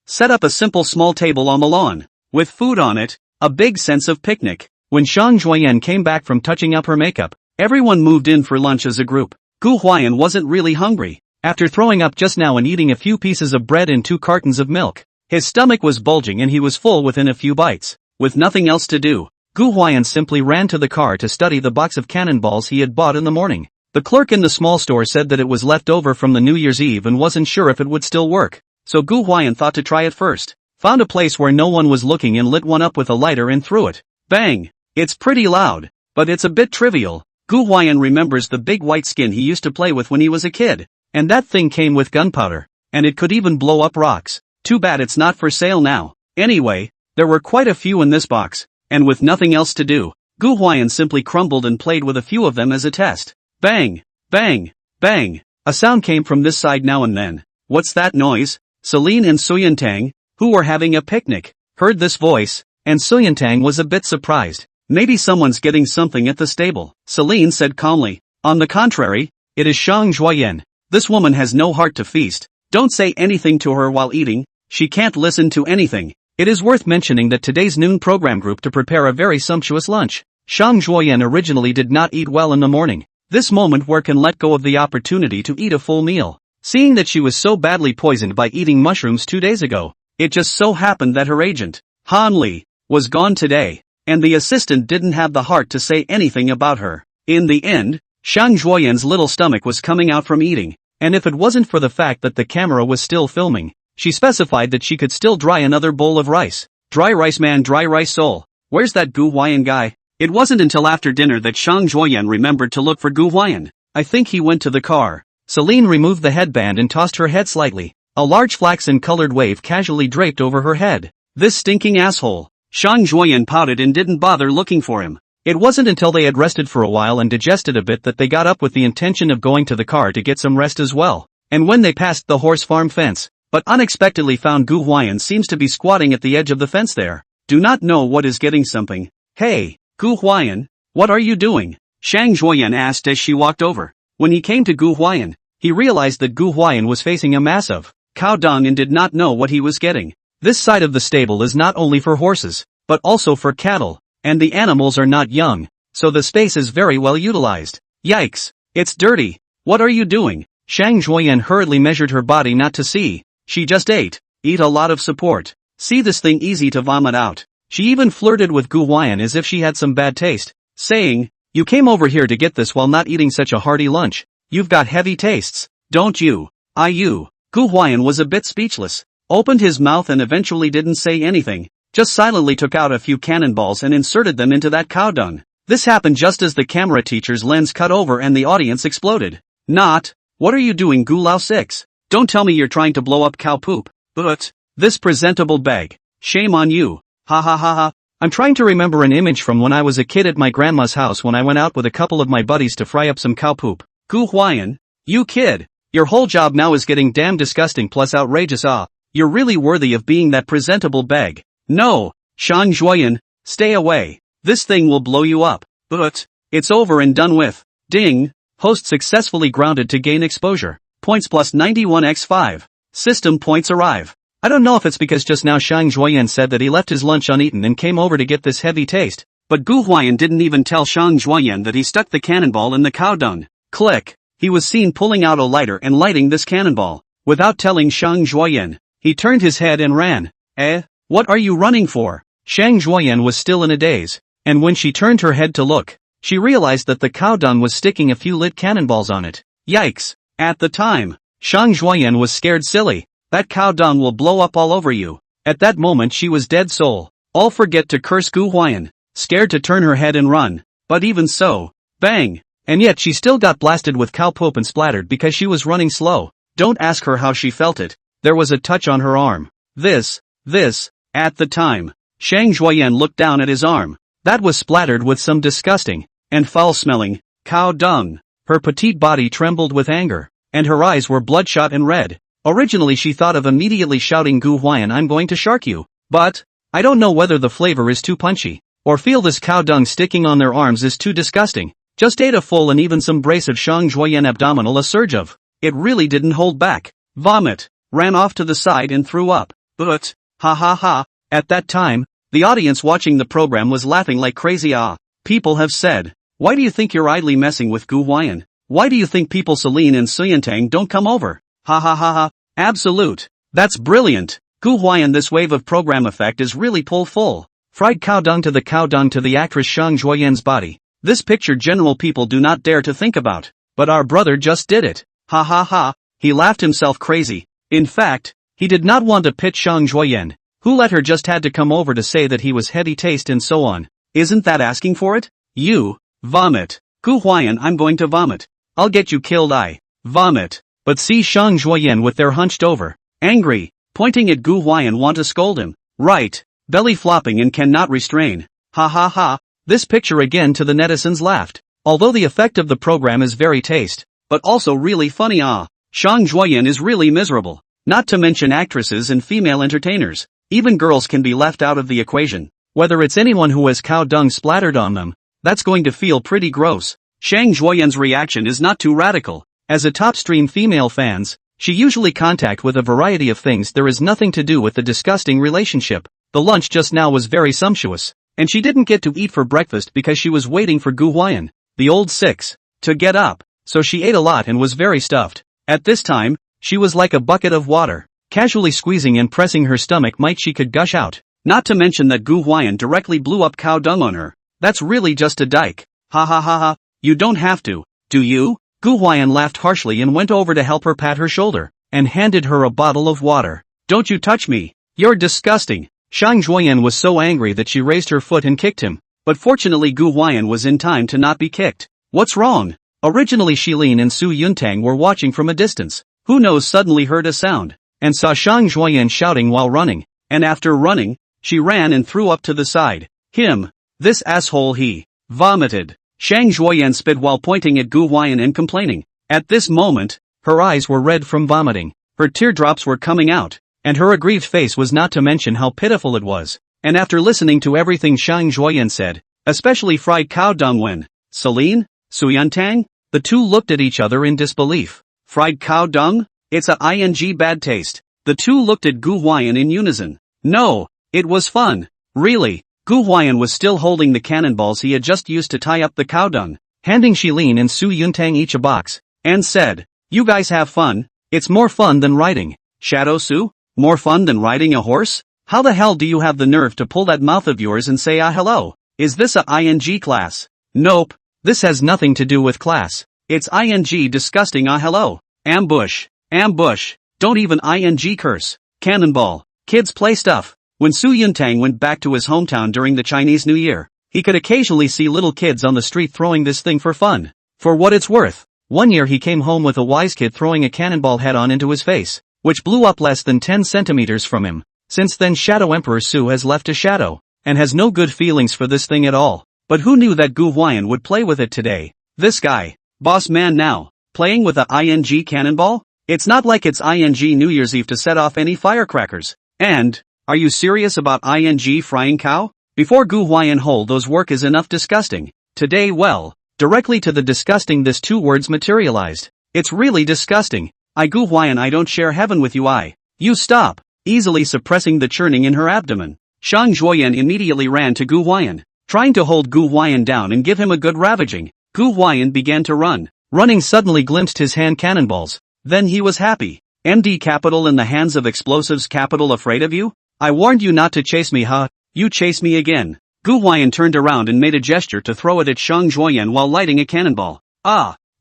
A: set up a simple small table on the lawn, with food on it, a big sense of picnic. When Shang Zhuoyan came back from touching up her makeup, everyone moved in for lunch as a group. Gu Huai'an wasn't really hungry. After throwing up just now and eating a few pieces of bread and 2 cartons of milk, his stomach was bulging and he was full within a few bites. With nothing else to do, Gu Huai'an simply ran to the car to study the box of cannonballs he had bought in the morning. The clerk in the small store said that it was left over from the New Year's Eve and wasn't sure if it would still work, so Gu Huai'an thought to try it first. Found a place where no one was looking and lit one up with a lighter and threw it. Bang! It's pretty loud, but it's a bit trivial. Gu Huai'an remembers the big white skin he used to play with when he was a kid, and that thing came with gunpowder, and it could even blow up rocks. Too bad it's not for sale now. Anyway, there were quite a few in this box, and with nothing else to do, Gu Huai'an simply crumbled and played with a few of them as a test. Bang! Bang! Bang! A sound came from this side now and then. What's that noise? Celine and Suyantang, who were having a picnic, heard this voice, and Suyantang was a bit surprised. Maybe someone's getting something at the stable. Celine said calmly. On the contrary, it is Shang Zhuoyan. This woman has no heart to feast. Don't say anything to her while eating. She can't listen to anything. It is worth mentioning that today's noon program group to prepare a very sumptuous lunch. Shang Zhuoyan originally did not eat well in the morning. This moment where can let go of the opportunity to eat a full meal. Seeing that she was so badly poisoned by eating mushrooms 2 days ago, it just so happened that her agent, Han Li, was gone today, and the assistant didn't have the heart to say anything about her. In the end, Shang Zhuoyan's little stomach was coming out from eating, and if it wasn't for the fact that the camera was still filming, she specified that she could still dry another bowl of rice. Dry rice man, dry rice soul. Where's that Gu Huai'an guy? It wasn't until after dinner that Shang Zhuoyan remembered to look for Gu Huai'an. I think he went to the car. Celine removed the headband and tossed her head slightly. A large flaxen-colored wave casually draped over her head. This stinking asshole. Shang Zhuoyan pouted and didn't bother looking for him. It wasn't until they had rested for a while and digested a bit that they got up with the intention of going to the car to get some rest as well. And when they passed the horse farm fence, but unexpectedly found Gu Huai'an seems to be squatting at the edge of the fence there. Do not know what is getting something. Hey, Gu Huai'an, what are you doing? Shang Zhuoyan asked as she walked over. When he came to Gu Huai'an, he realized that Gu Huai'an was facing a mass of cow dung and did not know what he was getting. This side of the stable is not only for horses, but also for cattle, and the animals are not young, so the space is very well utilized. Yikes, it's dirty. What are you doing? Shang Zhuoyan hurriedly measured her body not to see. She just ate a lot of support. See this thing easy to vomit out. She even flirted with Gu Huai'an as if she had some bad taste, saying, you came over here to get this while not eating such a hearty lunch. You've got heavy tastes, don't you? Gu Huai'an was a bit speechless, opened his mouth and eventually didn't say anything, just silently took out a few cannonballs and inserted them into that cow dung. This happened just as the camera teacher's lens cut over and the audience exploded. What are you doing, Gu Lao 6? Don't tell me you're trying to blow up cow poop. But this presentable bag. Shame on you. Ha ha ha ha. I'm trying to remember an image from when I was a kid at my grandma's house when I went out with a couple of my buddies to fry up some cow poop. Gu Huai'an, you kid. Your whole job now is getting damn disgusting plus outrageous. You're really worthy of being that presentable bag. No, Shang Zhuoyan, stay away. This thing will blow you up. But it's over and done with. Ding. Host successfully grounded to gain exposure. Points plus 91x5. System points arrive. I don't know if it's because just now Shang Zhuoyan said that he left his lunch uneaten and came over to get this heavy taste, but Gu Huai'an didn't even tell Shang Zhuoyan that he stuck the cannonball in the cow dung. Click. He was seen pulling out a lighter and lighting this cannonball. Without telling Shang Zhuoyan, he turned his head and ran. What are you running for? Shang Zhuoyan was still in a daze, and when she turned her head to look, she realized that the cow dung was sticking a few lit cannonballs on it. Yikes. At the time, Shang Zhuoyan was scared silly. That cow dung will blow up all over you. At that moment she was dead soul. All forget to curse Gu Huai'an, scared to turn her head and run. But even so, bang! And yet she still got blasted with cow poop and splattered because she was running slow. Don't ask her how she felt it. There was a touch on her arm. At the time, Shang Zhuoyan looked down at his arm. That was splattered with some disgusting and foul-smelling cow dung. Her petite body trembled with anger, and her eyes were bloodshot and red. Originally she thought of immediately shouting, Gu Huai'an, I'm going to shark you. But I don't know whether the flavor is too punchy, or feel this cow dung sticking on their arms is too disgusting. Just ate a full and even some brace of Shang Zhuoyan abdominal, a surge of it really didn't hold back. Vomit. Ran off to the side and threw up. But ha ha ha. At that time, the audience watching the program was laughing like crazy. People have said, why do you think you're idly messing with Gu Huai'an? Why do you think people Celine and Suyantang don't come over? Ha ha ha ha. Absolute. That's brilliant. Gu Huai'an, this wave of program effect is really full. Fried cow dung to the actress Shang Zhuoyan's body. This picture general people do not dare to think about. But our brother just did it. Ha ha ha. He laughed himself crazy. In fact, he did not want to pit Shang Zhuoyan, who let her, just had to come over to say that he was heady taste and so on. Isn't that asking for it? You. Vomit. Gu Huai'an, I'm going to vomit. I'll get you killed. I. Vomit. But see Shang Zhuoyan with their hunched over, angry, pointing at Gu Huai'an, want to scold him. Right. Belly flopping and cannot restrain. Ha ha ha. This picture again to the netizens laughed. Although the effect of the program is very taste, but also really funny. Shang Zhuoyan is really miserable. Not to mention actresses and female entertainers. Even girls can be left out of the equation. Whether it's anyone who has cow dung splattered on them, that's going to feel pretty gross. Shang Zhuoyan's reaction is not too radical. As a top stream female fans, she usually contact with a variety of things. There is nothing to do with the disgusting relationship. The lunch just now was very sumptuous, and she didn't get to eat for breakfast because she was waiting for Gu Huai'an, the old six, to get up. So she ate a lot and was very stuffed. At this time, she was like a bucket of water, casually squeezing and pressing her stomach might she could gush out. Not to mention that Gu Huai'an directly blew up cow dung on her. That's really just a dyke. Ha ha ha ha. You don't have to, do you? Gu Huai'an laughed harshly and went over to help her pat her shoulder, and handed her a bottle of water. Don't you touch me. You're disgusting. Shang Zhuoyan was so angry that she raised her foot and kicked him. But fortunately Gu Huai'an was in time to not be kicked. What's wrong? Originally Shilin and Su Yuntang were watching from a distance. Who knows suddenly heard a sound, and saw Shang Zhuoyan shouting while running, and after running, she ran and threw up to the side. Him. This asshole he. Vomited. Shang Zhuoyan spit while pointing at Gu Huai'an and complaining. At this moment, her eyes were red from vomiting, her teardrops were coming out, and her aggrieved face was not to mention how pitiful it was. And after listening to everything Shang Zhuoyan said, especially fried cow dung when Celine, Suyuntang, the two looked at each other in disbelief. Fried cow dung? It's a ing bad taste. The two looked at Gu Huai'an in unison. No, it was fun. Really. Gu Huai'an was still holding the cannonballs he had just used to tie up the cow dung, handing Shilin and Su Yuntang each a box, and said, "You guys have fun. It's more fun than riding." Shadow Su? More fun than riding a horse? How the hell do you have the nerve to pull that mouth of yours and say hello? Is this a ing class? Nope. This has nothing to do with class. It's ing disgusting hello. Ambush. Ambush. Don't even ing curse. Cannonball. Kids play stuff. When Su Yuntang went back to his hometown during the Chinese New Year, he could occasionally see little kids on the street throwing this thing for fun. For what it's worth, one year he came home with a wise kid throwing a cannonball head-on into his face, which blew up less than 10 centimeters from him. Since then Shadow Emperor Su has left a shadow, and has no good feelings for this thing at all. But who knew that Gu Huai'an would play with it today? This guy. Boss man now. Playing with a ing cannonball? It's not like it's ing New Year's Eve to set off any firecrackers. And, are you serious about ing frying cow? Before Gu Huai'an hold those work is enough disgusting. Today well, directly to the disgusting this two words materialized. It's really disgusting. Gu Huai'an I don't share heaven with you You stop. Easily suppressing the churning in her abdomen. Shang Zhuoyan immediately ran to Gu Huai'an, trying to hold Gu Huai'an down and give him a good ravaging. Gu Huai'an began to run. Running suddenly glimpsed his hand cannonballs. Then he was happy. MD capital in the hands of explosives capital afraid of you? I warned you not to chase me You chase me again. Gu Huai'an turned around and made a gesture to throw it at Shang Zhuoyan while lighting a cannonball.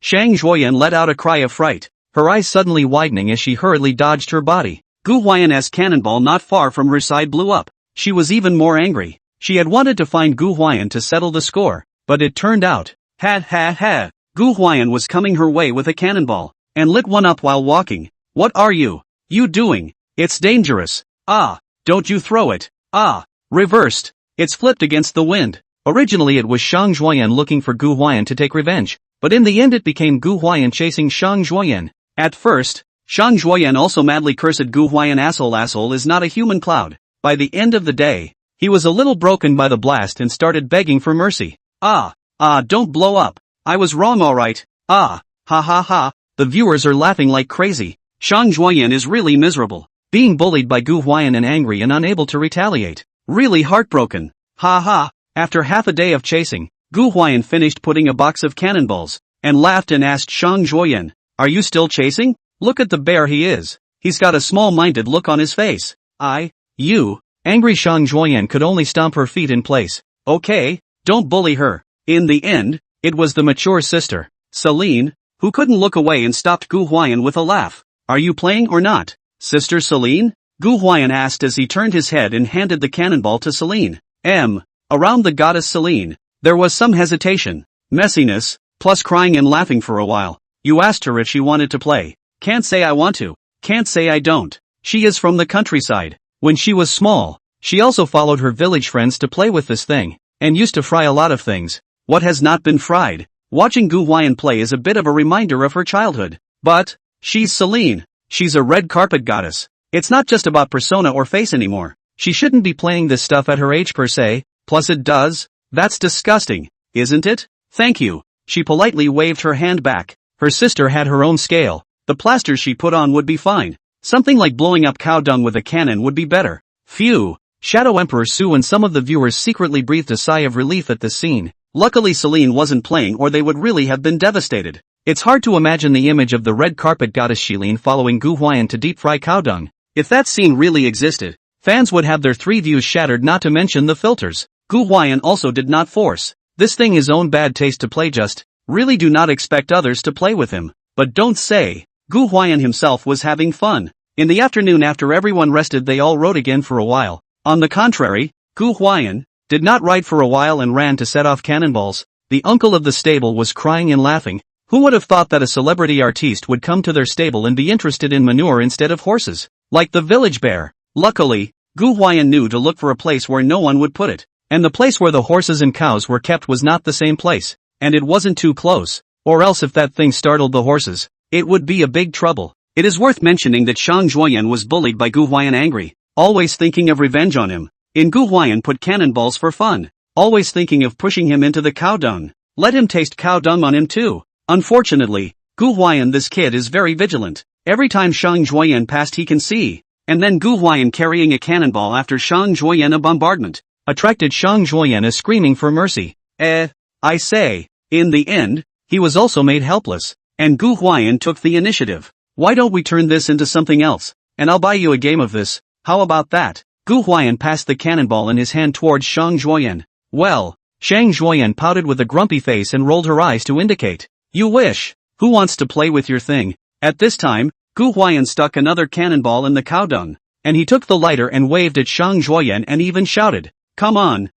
A: Shang Zhuoyan let out a cry of fright, her eyes suddenly widening as she hurriedly dodged her body. Gu Huai'an's cannonball not far from her side blew up. She was even more angry. She had wanted to find Gu Huai'an to settle the score, but it turned out, Gu Huai'an was coming her way with a cannonball, and lit one up while walking. What are you doing? It's dangerous. Don't you throw it. Reversed. It's flipped against the wind. Originally it was Shang Zhuoyan looking for Gu Huai'an to take revenge, but in the end it became Gu Huai'an chasing Shang Zhuoyan. At first, Shang Zhuoyan also madly cursed Gu Huai'an asshole is not a human cloud. By the end of the day, he was a little broken by the blast and started begging for mercy. Don't blow up. I was wrong alright. Ha ha ha. The viewers are laughing like crazy. Shang Zhuoyan is really miserable. Being bullied by Gu Huai'an and angry and unable to retaliate. Really heartbroken. Ha ha. After half a day of chasing, Gu Huai'an finished putting a box of cannonballs, and laughed and asked Shang Zhuoyan, "Are you still chasing? Look at the bear he is. He's got a small-minded look on his face." Angry Shang Zhuoyan could only stomp her feet in place. Okay, don't bully her. In the end, it was the mature sister, Celine, who couldn't look away and stopped Gu Huai'an with a laugh. "Are you playing or not, Sister Celine?" Gu Huai'an asked as he turned his head and handed the cannonball to Celine. Around the goddess Celine, there was some hesitation, messiness, plus crying and laughing for a while. You asked her if she wanted to play. Can't say I want to. Can't say I don't. She is from the countryside. When she was small, she also followed her village friends to play with this thing, and used to fry a lot of things. What has not been fried? Watching Gu Huai'an play is a bit of a reminder of her childhood. But, she's Celine. She's a red carpet goddess. It's not just about persona or face anymore. She shouldn't be playing this stuff at her age per se, plus it does. That's disgusting, isn't it? Thank you. She politely waved her hand back. Her sister had her own scale. The plasters she put on would be fine. Something like blowing up cow dung with a cannon would be better. Phew. Shadow Emperor Su and some of the viewers secretly breathed a sigh of relief at this scene. Luckily Celine wasn't playing or they would really have been devastated. It's hard to imagine the image of the red carpet goddess Shilin following Gu Huai'an to deep fry cow dung. If that scene really existed, fans would have their 3 views shattered, not to mention the filters. Gu Huai'an also did not force this thing his own bad taste to play, just really do not expect others to play with him. But don't say, Gu Huai'an himself was having fun. In the afternoon after everyone rested they all rode again for a while. On the contrary, Gu Huai'an did not ride for a while and ran to set off cannonballs. The uncle of the stable was crying and laughing. Who would have thought that a celebrity artiste would come to their stable and be interested in manure instead of horses? Like the village bear. Luckily, Gu Huai'an knew to look for a place where no one would put it. And the place where the horses and cows were kept was not the same place, and it wasn't too close, or else if that thing startled the horses, it would be a big trouble. It is worth mentioning that Shang Juoyan was bullied by Gu Huai'an angry, always thinking of revenge on him. In Gu Huai'an put cannonballs for fun, always thinking of pushing him into the cow dung. Let him taste cow dung on him too. Unfortunately, Gu Huai'an, this kid, is very vigilant. Every time Shang Juoyan passed he can see. And then Gu Huai'an carrying a cannonball after Shang Juoyan, a bombardment, attracted Shang Juoyan as screaming for mercy. I say. In the end, he was also made helpless, and Gu Huai'an took the initiative. Why don't we turn this into something else, and I'll buy you a game of this, how about that? Gu Huai'an passed the cannonball in his hand towards Shang Juoyan. Well, Shang Juoyan pouted with a grumpy face and rolled her eyes to indicate. You wish. Who wants to play with your thing? At this time, Gu Huai'an stuck another cannonball in the cow dung, and he took the lighter and waved at Shang Juoyan and even shouted, come on,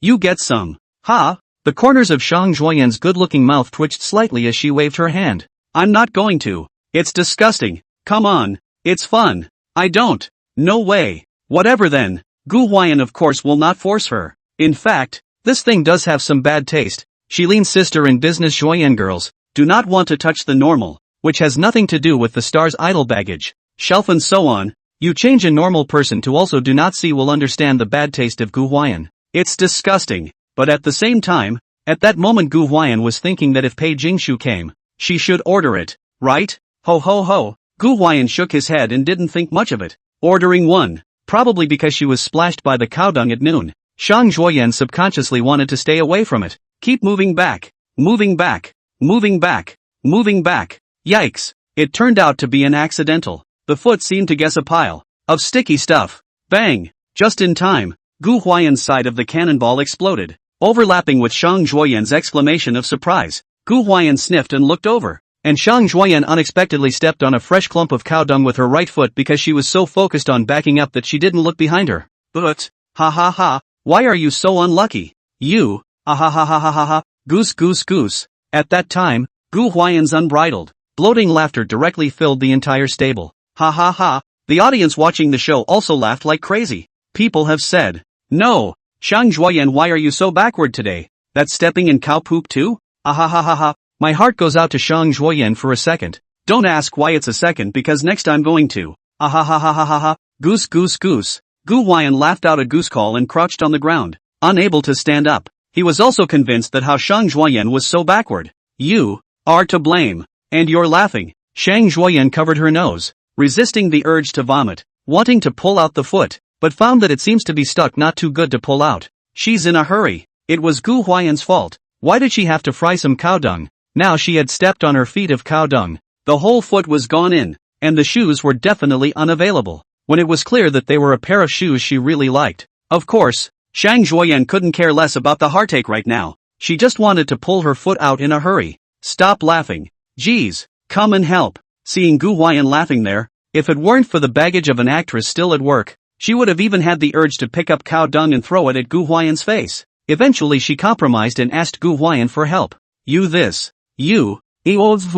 A: you get some. Ha! The corners of Shang Juoyan's good-looking mouth twitched slightly as she waved her hand. I'm not going to. It's disgusting. Come on. It's fun. I don't. No way. Whatever then. Gu Huai'an of course will not force her. In fact, this thing does have some bad taste. Shiline's sister in business Juoyan girls do not want to touch the normal, which has nothing to do with the star's idle baggage, shelf and so on. You change a normal person to also do not see will understand the bad taste of Gu Huai'an. It's disgusting. But at the same time, at that moment Gu Huai'an was thinking that if Pei Jingshu came, she should order it, right? Ho ho ho. Gu Huai'an shook his head and didn't think much of it. Ordering one. Probably because she was splashed by the cow dung at noon. Shang Juoyan subconsciously wanted to stay away from it. Keep moving back. Moving back. Moving back. Moving back. Yikes. It turned out to be an accidental. The foot seemed to guess a pile of sticky stuff. Bang. Just in time, Gu Huai'an's side of the cannonball exploded, overlapping with Shang Juoyan's exclamation of surprise. Gu Huai'an sniffed and looked over, and Shang Juoyan unexpectedly stepped on a fresh clump of cow dung with her right foot because she was so focused on backing up that she didn't look behind her. But, ha ha ha, why are you so unlucky? You, ah ha ha ha ha ha ha, goose goose goose. At that time, Gu Huai'an's unbridled, bloating laughter directly filled the entire stable. Ha ha ha, the audience watching the show also laughed like crazy. People have said, no, Shang Juoyan, why are you so backward today? That's stepping in cow poop too? Ah ha ha ha ha. My heart goes out to Shang Juoyan for a second. Don't ask why it's a second because next I'm going to. Ah ha ha ha ha ha ha. Goose goose goose. Gu Huai'an laughed out a goose call and crouched on the ground, unable to stand up. He was also convinced that how Shang Juoyan was so backward. You are to blame. And you're laughing. Shang Juoyan covered her nose, resisting the urge to vomit, wanting to pull out the foot, but found that it seems to be stuck not too good to pull out. She's in a hurry. It was Gu Huai'an's fault. Why did she have to fry some cow dung? Now she had stepped on her feet of cow dung. The whole foot was gone in, and the shoes were definitely unavailable, when it was clear that they were a pair of shoes she really liked. Of course, Shang Juoyan couldn't care less about the heartache right now. She just wanted to pull her foot out in a hurry. Stop laughing. Geez, come and help. Seeing Gu Huai'an laughing there, if it weren't for the baggage of an actress still at work, she would have even had the urge to pick up cow dung and throw it at Gu Huai'an's face. Eventually she compromised and asked Gu Huai'an for help. You this. You. Gu Huai'an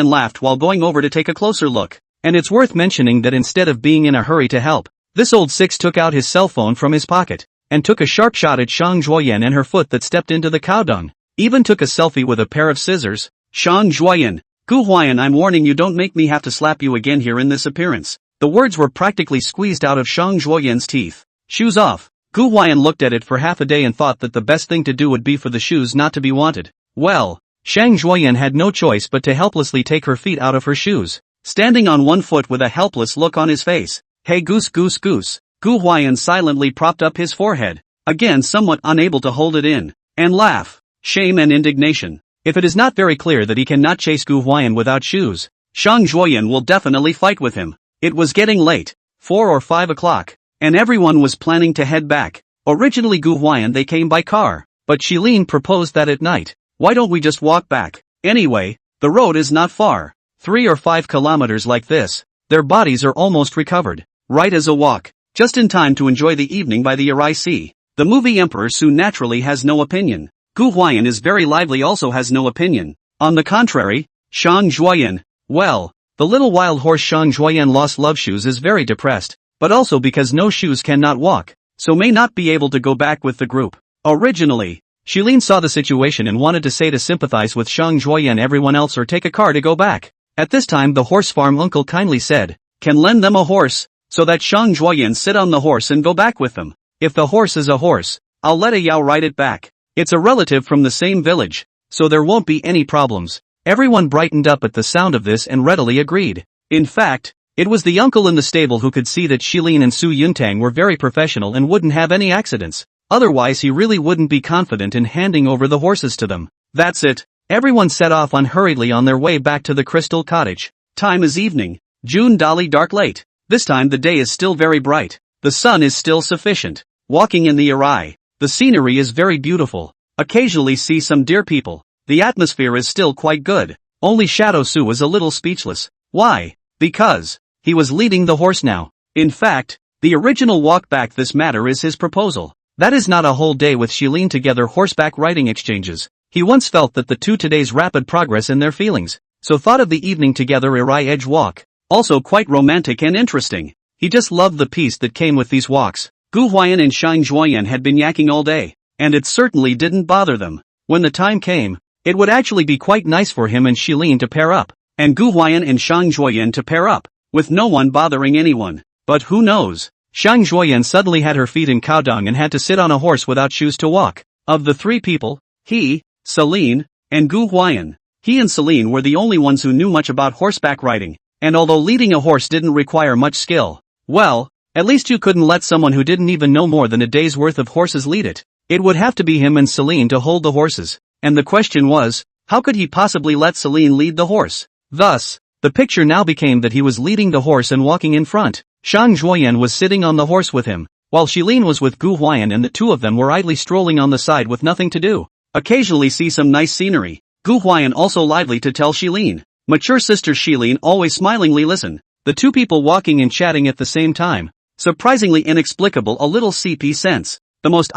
A: laughed while going over to take a closer look. And it's worth mentioning that instead of being in a hurry to help, this old six took out his cell phone from his pocket, and took a sharp shot at Shang Juoyan and her foot that stepped into the cow dung. Even took a selfie with a pair of scissors. Shang Juoyan. Gu Huai'an, I'm warning you, don't make me have to slap you again here in this appearance. The words were practically squeezed out of Shang Juoyan's teeth. Shoes off. Gu Huai'an looked at it for half a day and thought that the best thing to do would be for the shoes not to be wanted. Well, Shang Juoyan had no choice but to helplessly take her feet out of her shoes, standing on one foot with a helpless look on his face. Hey goose goose goose. Gu Huai'an silently propped up his forehead, again somewhat unable to hold it in, and laugh. Shame and indignation. If it is not very clear that he cannot chase Gu Huai'an without shoes, Shang Juoyan will definitely fight with him. It was getting late, 4 or 5 o'clock, and everyone was planning to head back. Originally Gu Huai'an they came by car, but Shilin proposed that at night. Why don't we just walk back? Anyway, the road is not far. 3 or 5 kilometers like this. Their bodies are almost recovered. Right as a walk. Just in time to enjoy the evening by the Arai Sea. The movie Emperor Su naturally has no opinion. Gu Huai'an is very lively, also has no opinion. On the contrary, Shang Juoyan, well, the little wild horse Shang Juoyan lost love shoes is very depressed. but also because no shoes cannot walk, so may not be able to go back with the group. Originally, Shilin saw the situation and wanted to say to sympathize with Shang Zhuoyan everyone else or take a car to go back. At this time the horse farm uncle kindly said, "Can lend them a horse, so that Shang Zhuoyan sit on the horse and go back with them. If the horse is a horse, I'll let a Yao ride it back. It's a relative from the same village, so there won't be any problems." Everyone brightened up at the sound of this and readily agreed. In fact, it was the uncle in the stable who could see that Shilin and Su Yuntang were very professional and wouldn't have any accidents. Otherwise he really wouldn't be confident in handing over the horses to them. That's it. Everyone set off unhurriedly on their way back to the Crystal Cottage. Time is evening. June Dali dark late. This time the day is still very bright. The sun is still sufficient. Walking in the Arai. The scenery is very beautiful. Occasionally see some dear people. The atmosphere is still quite good. Only Shadow Su was a little speechless. Why? Because he was leading the horse now. In fact, the original walk back this matter is his proposal. That is not a whole day with Shilin together horseback riding exchanges. He once felt that the two today's rapid progress in their feelings, so thought of the evening together Irai edge walk. Also quite romantic and interesting. He just loved the peace that came with these walks. Gu Huai'an and Shang Zhuoyan had been yakking all day, and it certainly didn't bother them. When the time came, it would actually be quite nice for him and Shilin to pair up, and Gu Huai'an and Shang Zhuoyan to pair up, with no one bothering anyone. But who knows? Shang Zhuoyan suddenly had her feet in cow dung and had to sit on a horse without shoes to walk. Of the three people, he, Celine, and Gu Huai'an, he and Celine were the only ones who knew much about horseback riding, and although leading a horse didn't require much skill, well, at least you couldn't let someone who didn't even know more than a day's worth of horses lead it. It would have to be him and Celine to hold the horses, and the question was, how could he possibly let Celine lead the horse? Thus, the picture now became that he was leading the horse and walking in front. Shang Zhuoyan was sitting on the horse with him, while Shilin was with Gu Huai'an and the two of them were idly strolling on the side with nothing to do. Occasionally see some nice scenery. Gu Huai'an also lively to tell Shilin. Mature sister Shilin always smilingly listen. The two people walking and chatting at the same time. Surprisingly inexplicable a little CP sense. The most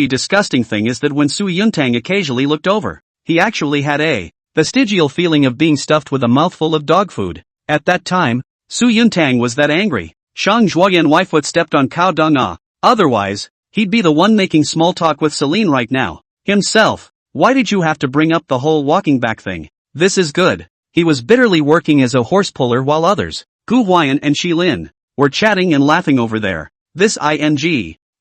A: disgusting thing is that when Su Yuntang occasionally looked over, he actually had a vestigial feeling of being stuffed with a mouthful of dog food. At that time, Su Yuntang was that angry. Shang Zhuoyan Waifoot stepped on cow dung otherwise, he'd be the one making small talk with Celine right now. Himself. Why did you have to bring up the whole walking back thing? This is good. He was bitterly working as a horse puller while others, Gu Huai'an and Shilin, were chatting and laughing over there. This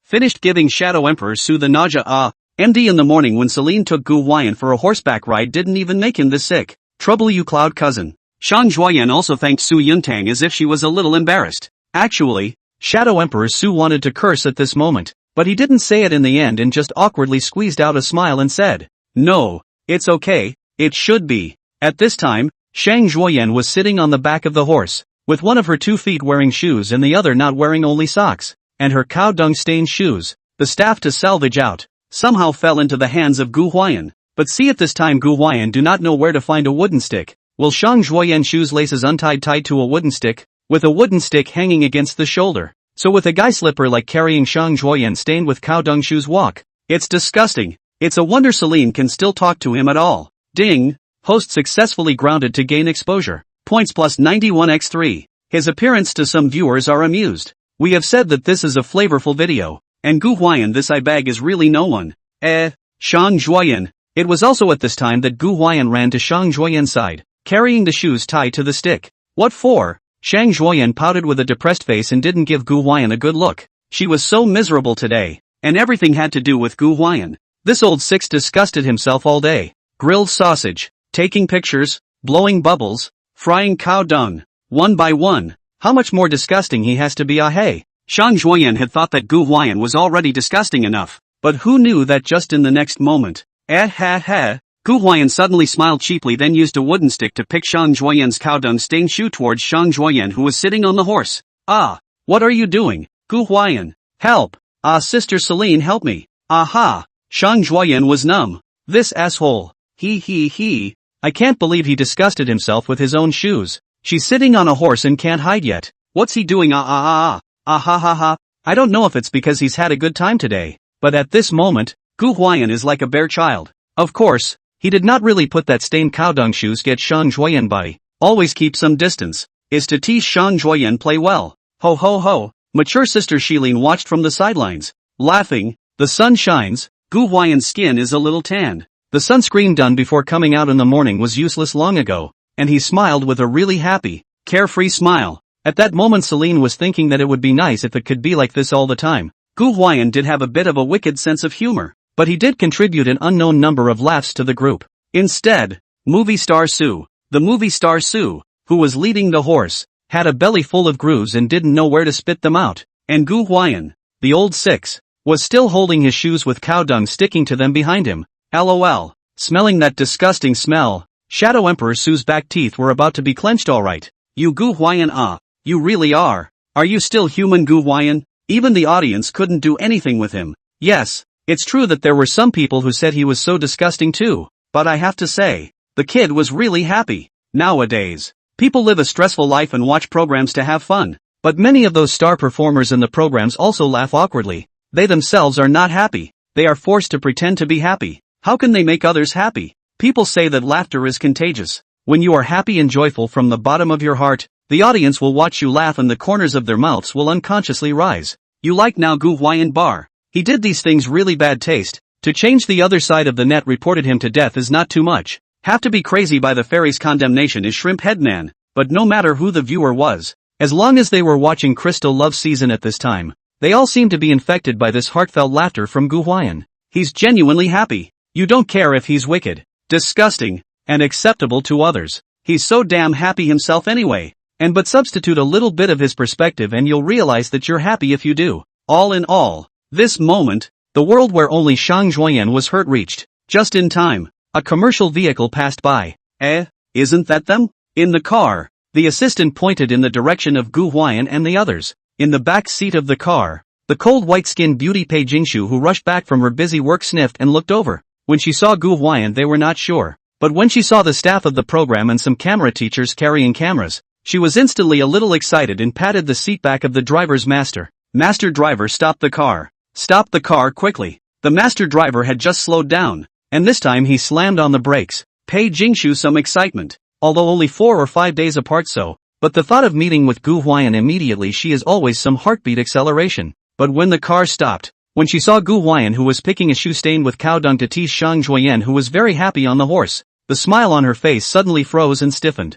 A: finished giving Shadow Emperor Su the nausea MD in the morning when Celine took Gu Huai'an for a horseback ride didn't even make him this sick. Trouble you cloud cousin. Shang Zhuoyan also thanked Su Yuntang as if she was a little embarrassed. Actually, Shadow Emperor Su wanted to curse at this moment, but he didn't say it in the end and just awkwardly squeezed out a smile and said, "No, it's okay, it should be." At this time, Shang Zhuoyan was sitting on the back of the horse, with one of her 2 feet wearing shoes and the other not wearing only socks, and her cow dung stained shoes, the staff to salvage out, somehow fell into the hands of Gu Huai'an. But see at this time Gu Huai'an do not know where to find a wooden stick. Will Shang Zhuoyan shoes laces untied tied to a wooden stick, with a wooden stick hanging against the shoulder. So with a guy slipper like carrying Shang Zhuoyan stained with cow dung shoes walk. It's disgusting. It's a wonder Celine can still talk to him at all. Ding. Host successfully grounded to gain exposure. Points plus 91x3. His appearance to some viewers are amused. We have said that this is a flavorful video. And Gu Huai'an this eye bag is really no one. Shang Zhuoyan. It was also at this time that Gu Huai'an ran to Shang Zhuoyan's side, carrying the shoes tied to the stick. What for? Shang Zhuoyan pouted with a depressed face and didn't give Gu Huai'an a good look. She was so miserable today, and everything had to do with Gu Huai'an. This old six disgusted himself all day. Grilled sausage, taking pictures, blowing bubbles, frying cow dung, one by one. How much more disgusting he has to be hey. Shang Zhuoyan had thought that Gu Huai'an was already disgusting enough, but who knew that just in the next moment. Gu Huai'an suddenly smiled cheaply then used a wooden stick to pick Shang Zhuoyan's cow dung stained shoe towards Shang Zhuoyan who was sitting on the horse. What are you doing, Gu Huai'an? Help! Sister Celine help me. Aha! Shang Zhuoyan was numb. This asshole. He. I can't believe he disgusted himself with his own shoes. She's sitting on a horse and can't hide yet. What's he doing? I don't know if it's because he's had a good time today, but at this moment, Gu Huai'an is like a bare child. Of course, he did not really put that stained cow dung shoes get Shang Zhuoyan by. Always keep some distance. Is to tease Shang Zhuoyan play well. Ho ho ho. Mature sister Shilin watched from the sidelines, laughing. The sun shines, Gu Huai'an's skin is a little tanned. The sunscreen done before coming out in the morning was useless long ago, and he smiled with a really happy, carefree smile. At that moment Celine was thinking that it would be nice if it could be like this all the time. Gu Huai'an did have a bit of a wicked sense of humor, but he did contribute an unknown number of laughs to the group. Instead, movie star Sue, the movie star Sue, who was leading the horse, had a belly full of grooves and didn't know where to spit them out, and Gu Huai'an, the old six, was still holding his shoes with cow dung sticking to them behind him. LOL. Smelling that disgusting smell, Shadow Emperor Sue's back teeth were about to be clenched alright. You Gu Huai'an, you really are. Are you still human Gu Huai'an? Even the audience couldn't do anything with him. Yes, it's true that there were some people who said he was so disgusting too, but I have to say, the kid was really happy. Nowadays, people live a stressful life and watch programs to have fun, but many of those star performers in the programs also laugh awkwardly. They themselves are not happy, they are forced to pretend to be happy. How can they make others happy? People say that laughter is contagious. When you are happy and joyful from the bottom of your heart, the audience will watch you laugh and the corners of their mouths will unconsciously rise. You like now Gu Huai'an bar. He did these things really bad taste. To change the other side of the net reported him to death is not too much. Have to be crazy by the fairy's condemnation is shrimp headman, but no matter who the viewer was, as long as they were watching Crystal Love Season at this time, they all seemed to be infected by this heartfelt laughter from Gu Huai'an. He's genuinely happy. You don't care if he's wicked, disgusting, and acceptable to others. He's so damn happy himself anyway. And but substitute a little bit of his perspective and you'll realize that you're happy if you do. All in all, this moment, the world where only Shang Zhuoyan was hurt reached, just in time. A commercial vehicle passed by. Isn't that them? In the car, the assistant pointed in the direction of Gu Huai'an and the others. In the back seat of the car, the cold white-skinned beauty Pei Jingshu who rushed back from her busy work sniffed and looked over. When she saw Gu Huai'an they were not sure, but when she saw the staff of the program and some camera teachers carrying cameras, she was instantly a little excited and patted the seat back of the driver's master. Master driver, stop the car. Stop the car quickly. The master driver had just slowed down, and this time he slammed on the brakes. Pei Jingshu some excitement, although only 4 or 5 days apart but the thought of meeting with Gu Huai'an immediately she is always some heartbeat acceleration. But when the car stopped, when she saw Gu Huai'an who was picking a shoe stained with cow dung to tease Shang Zhuoyan who was very happy on the horse, the smile on her face suddenly froze and stiffened.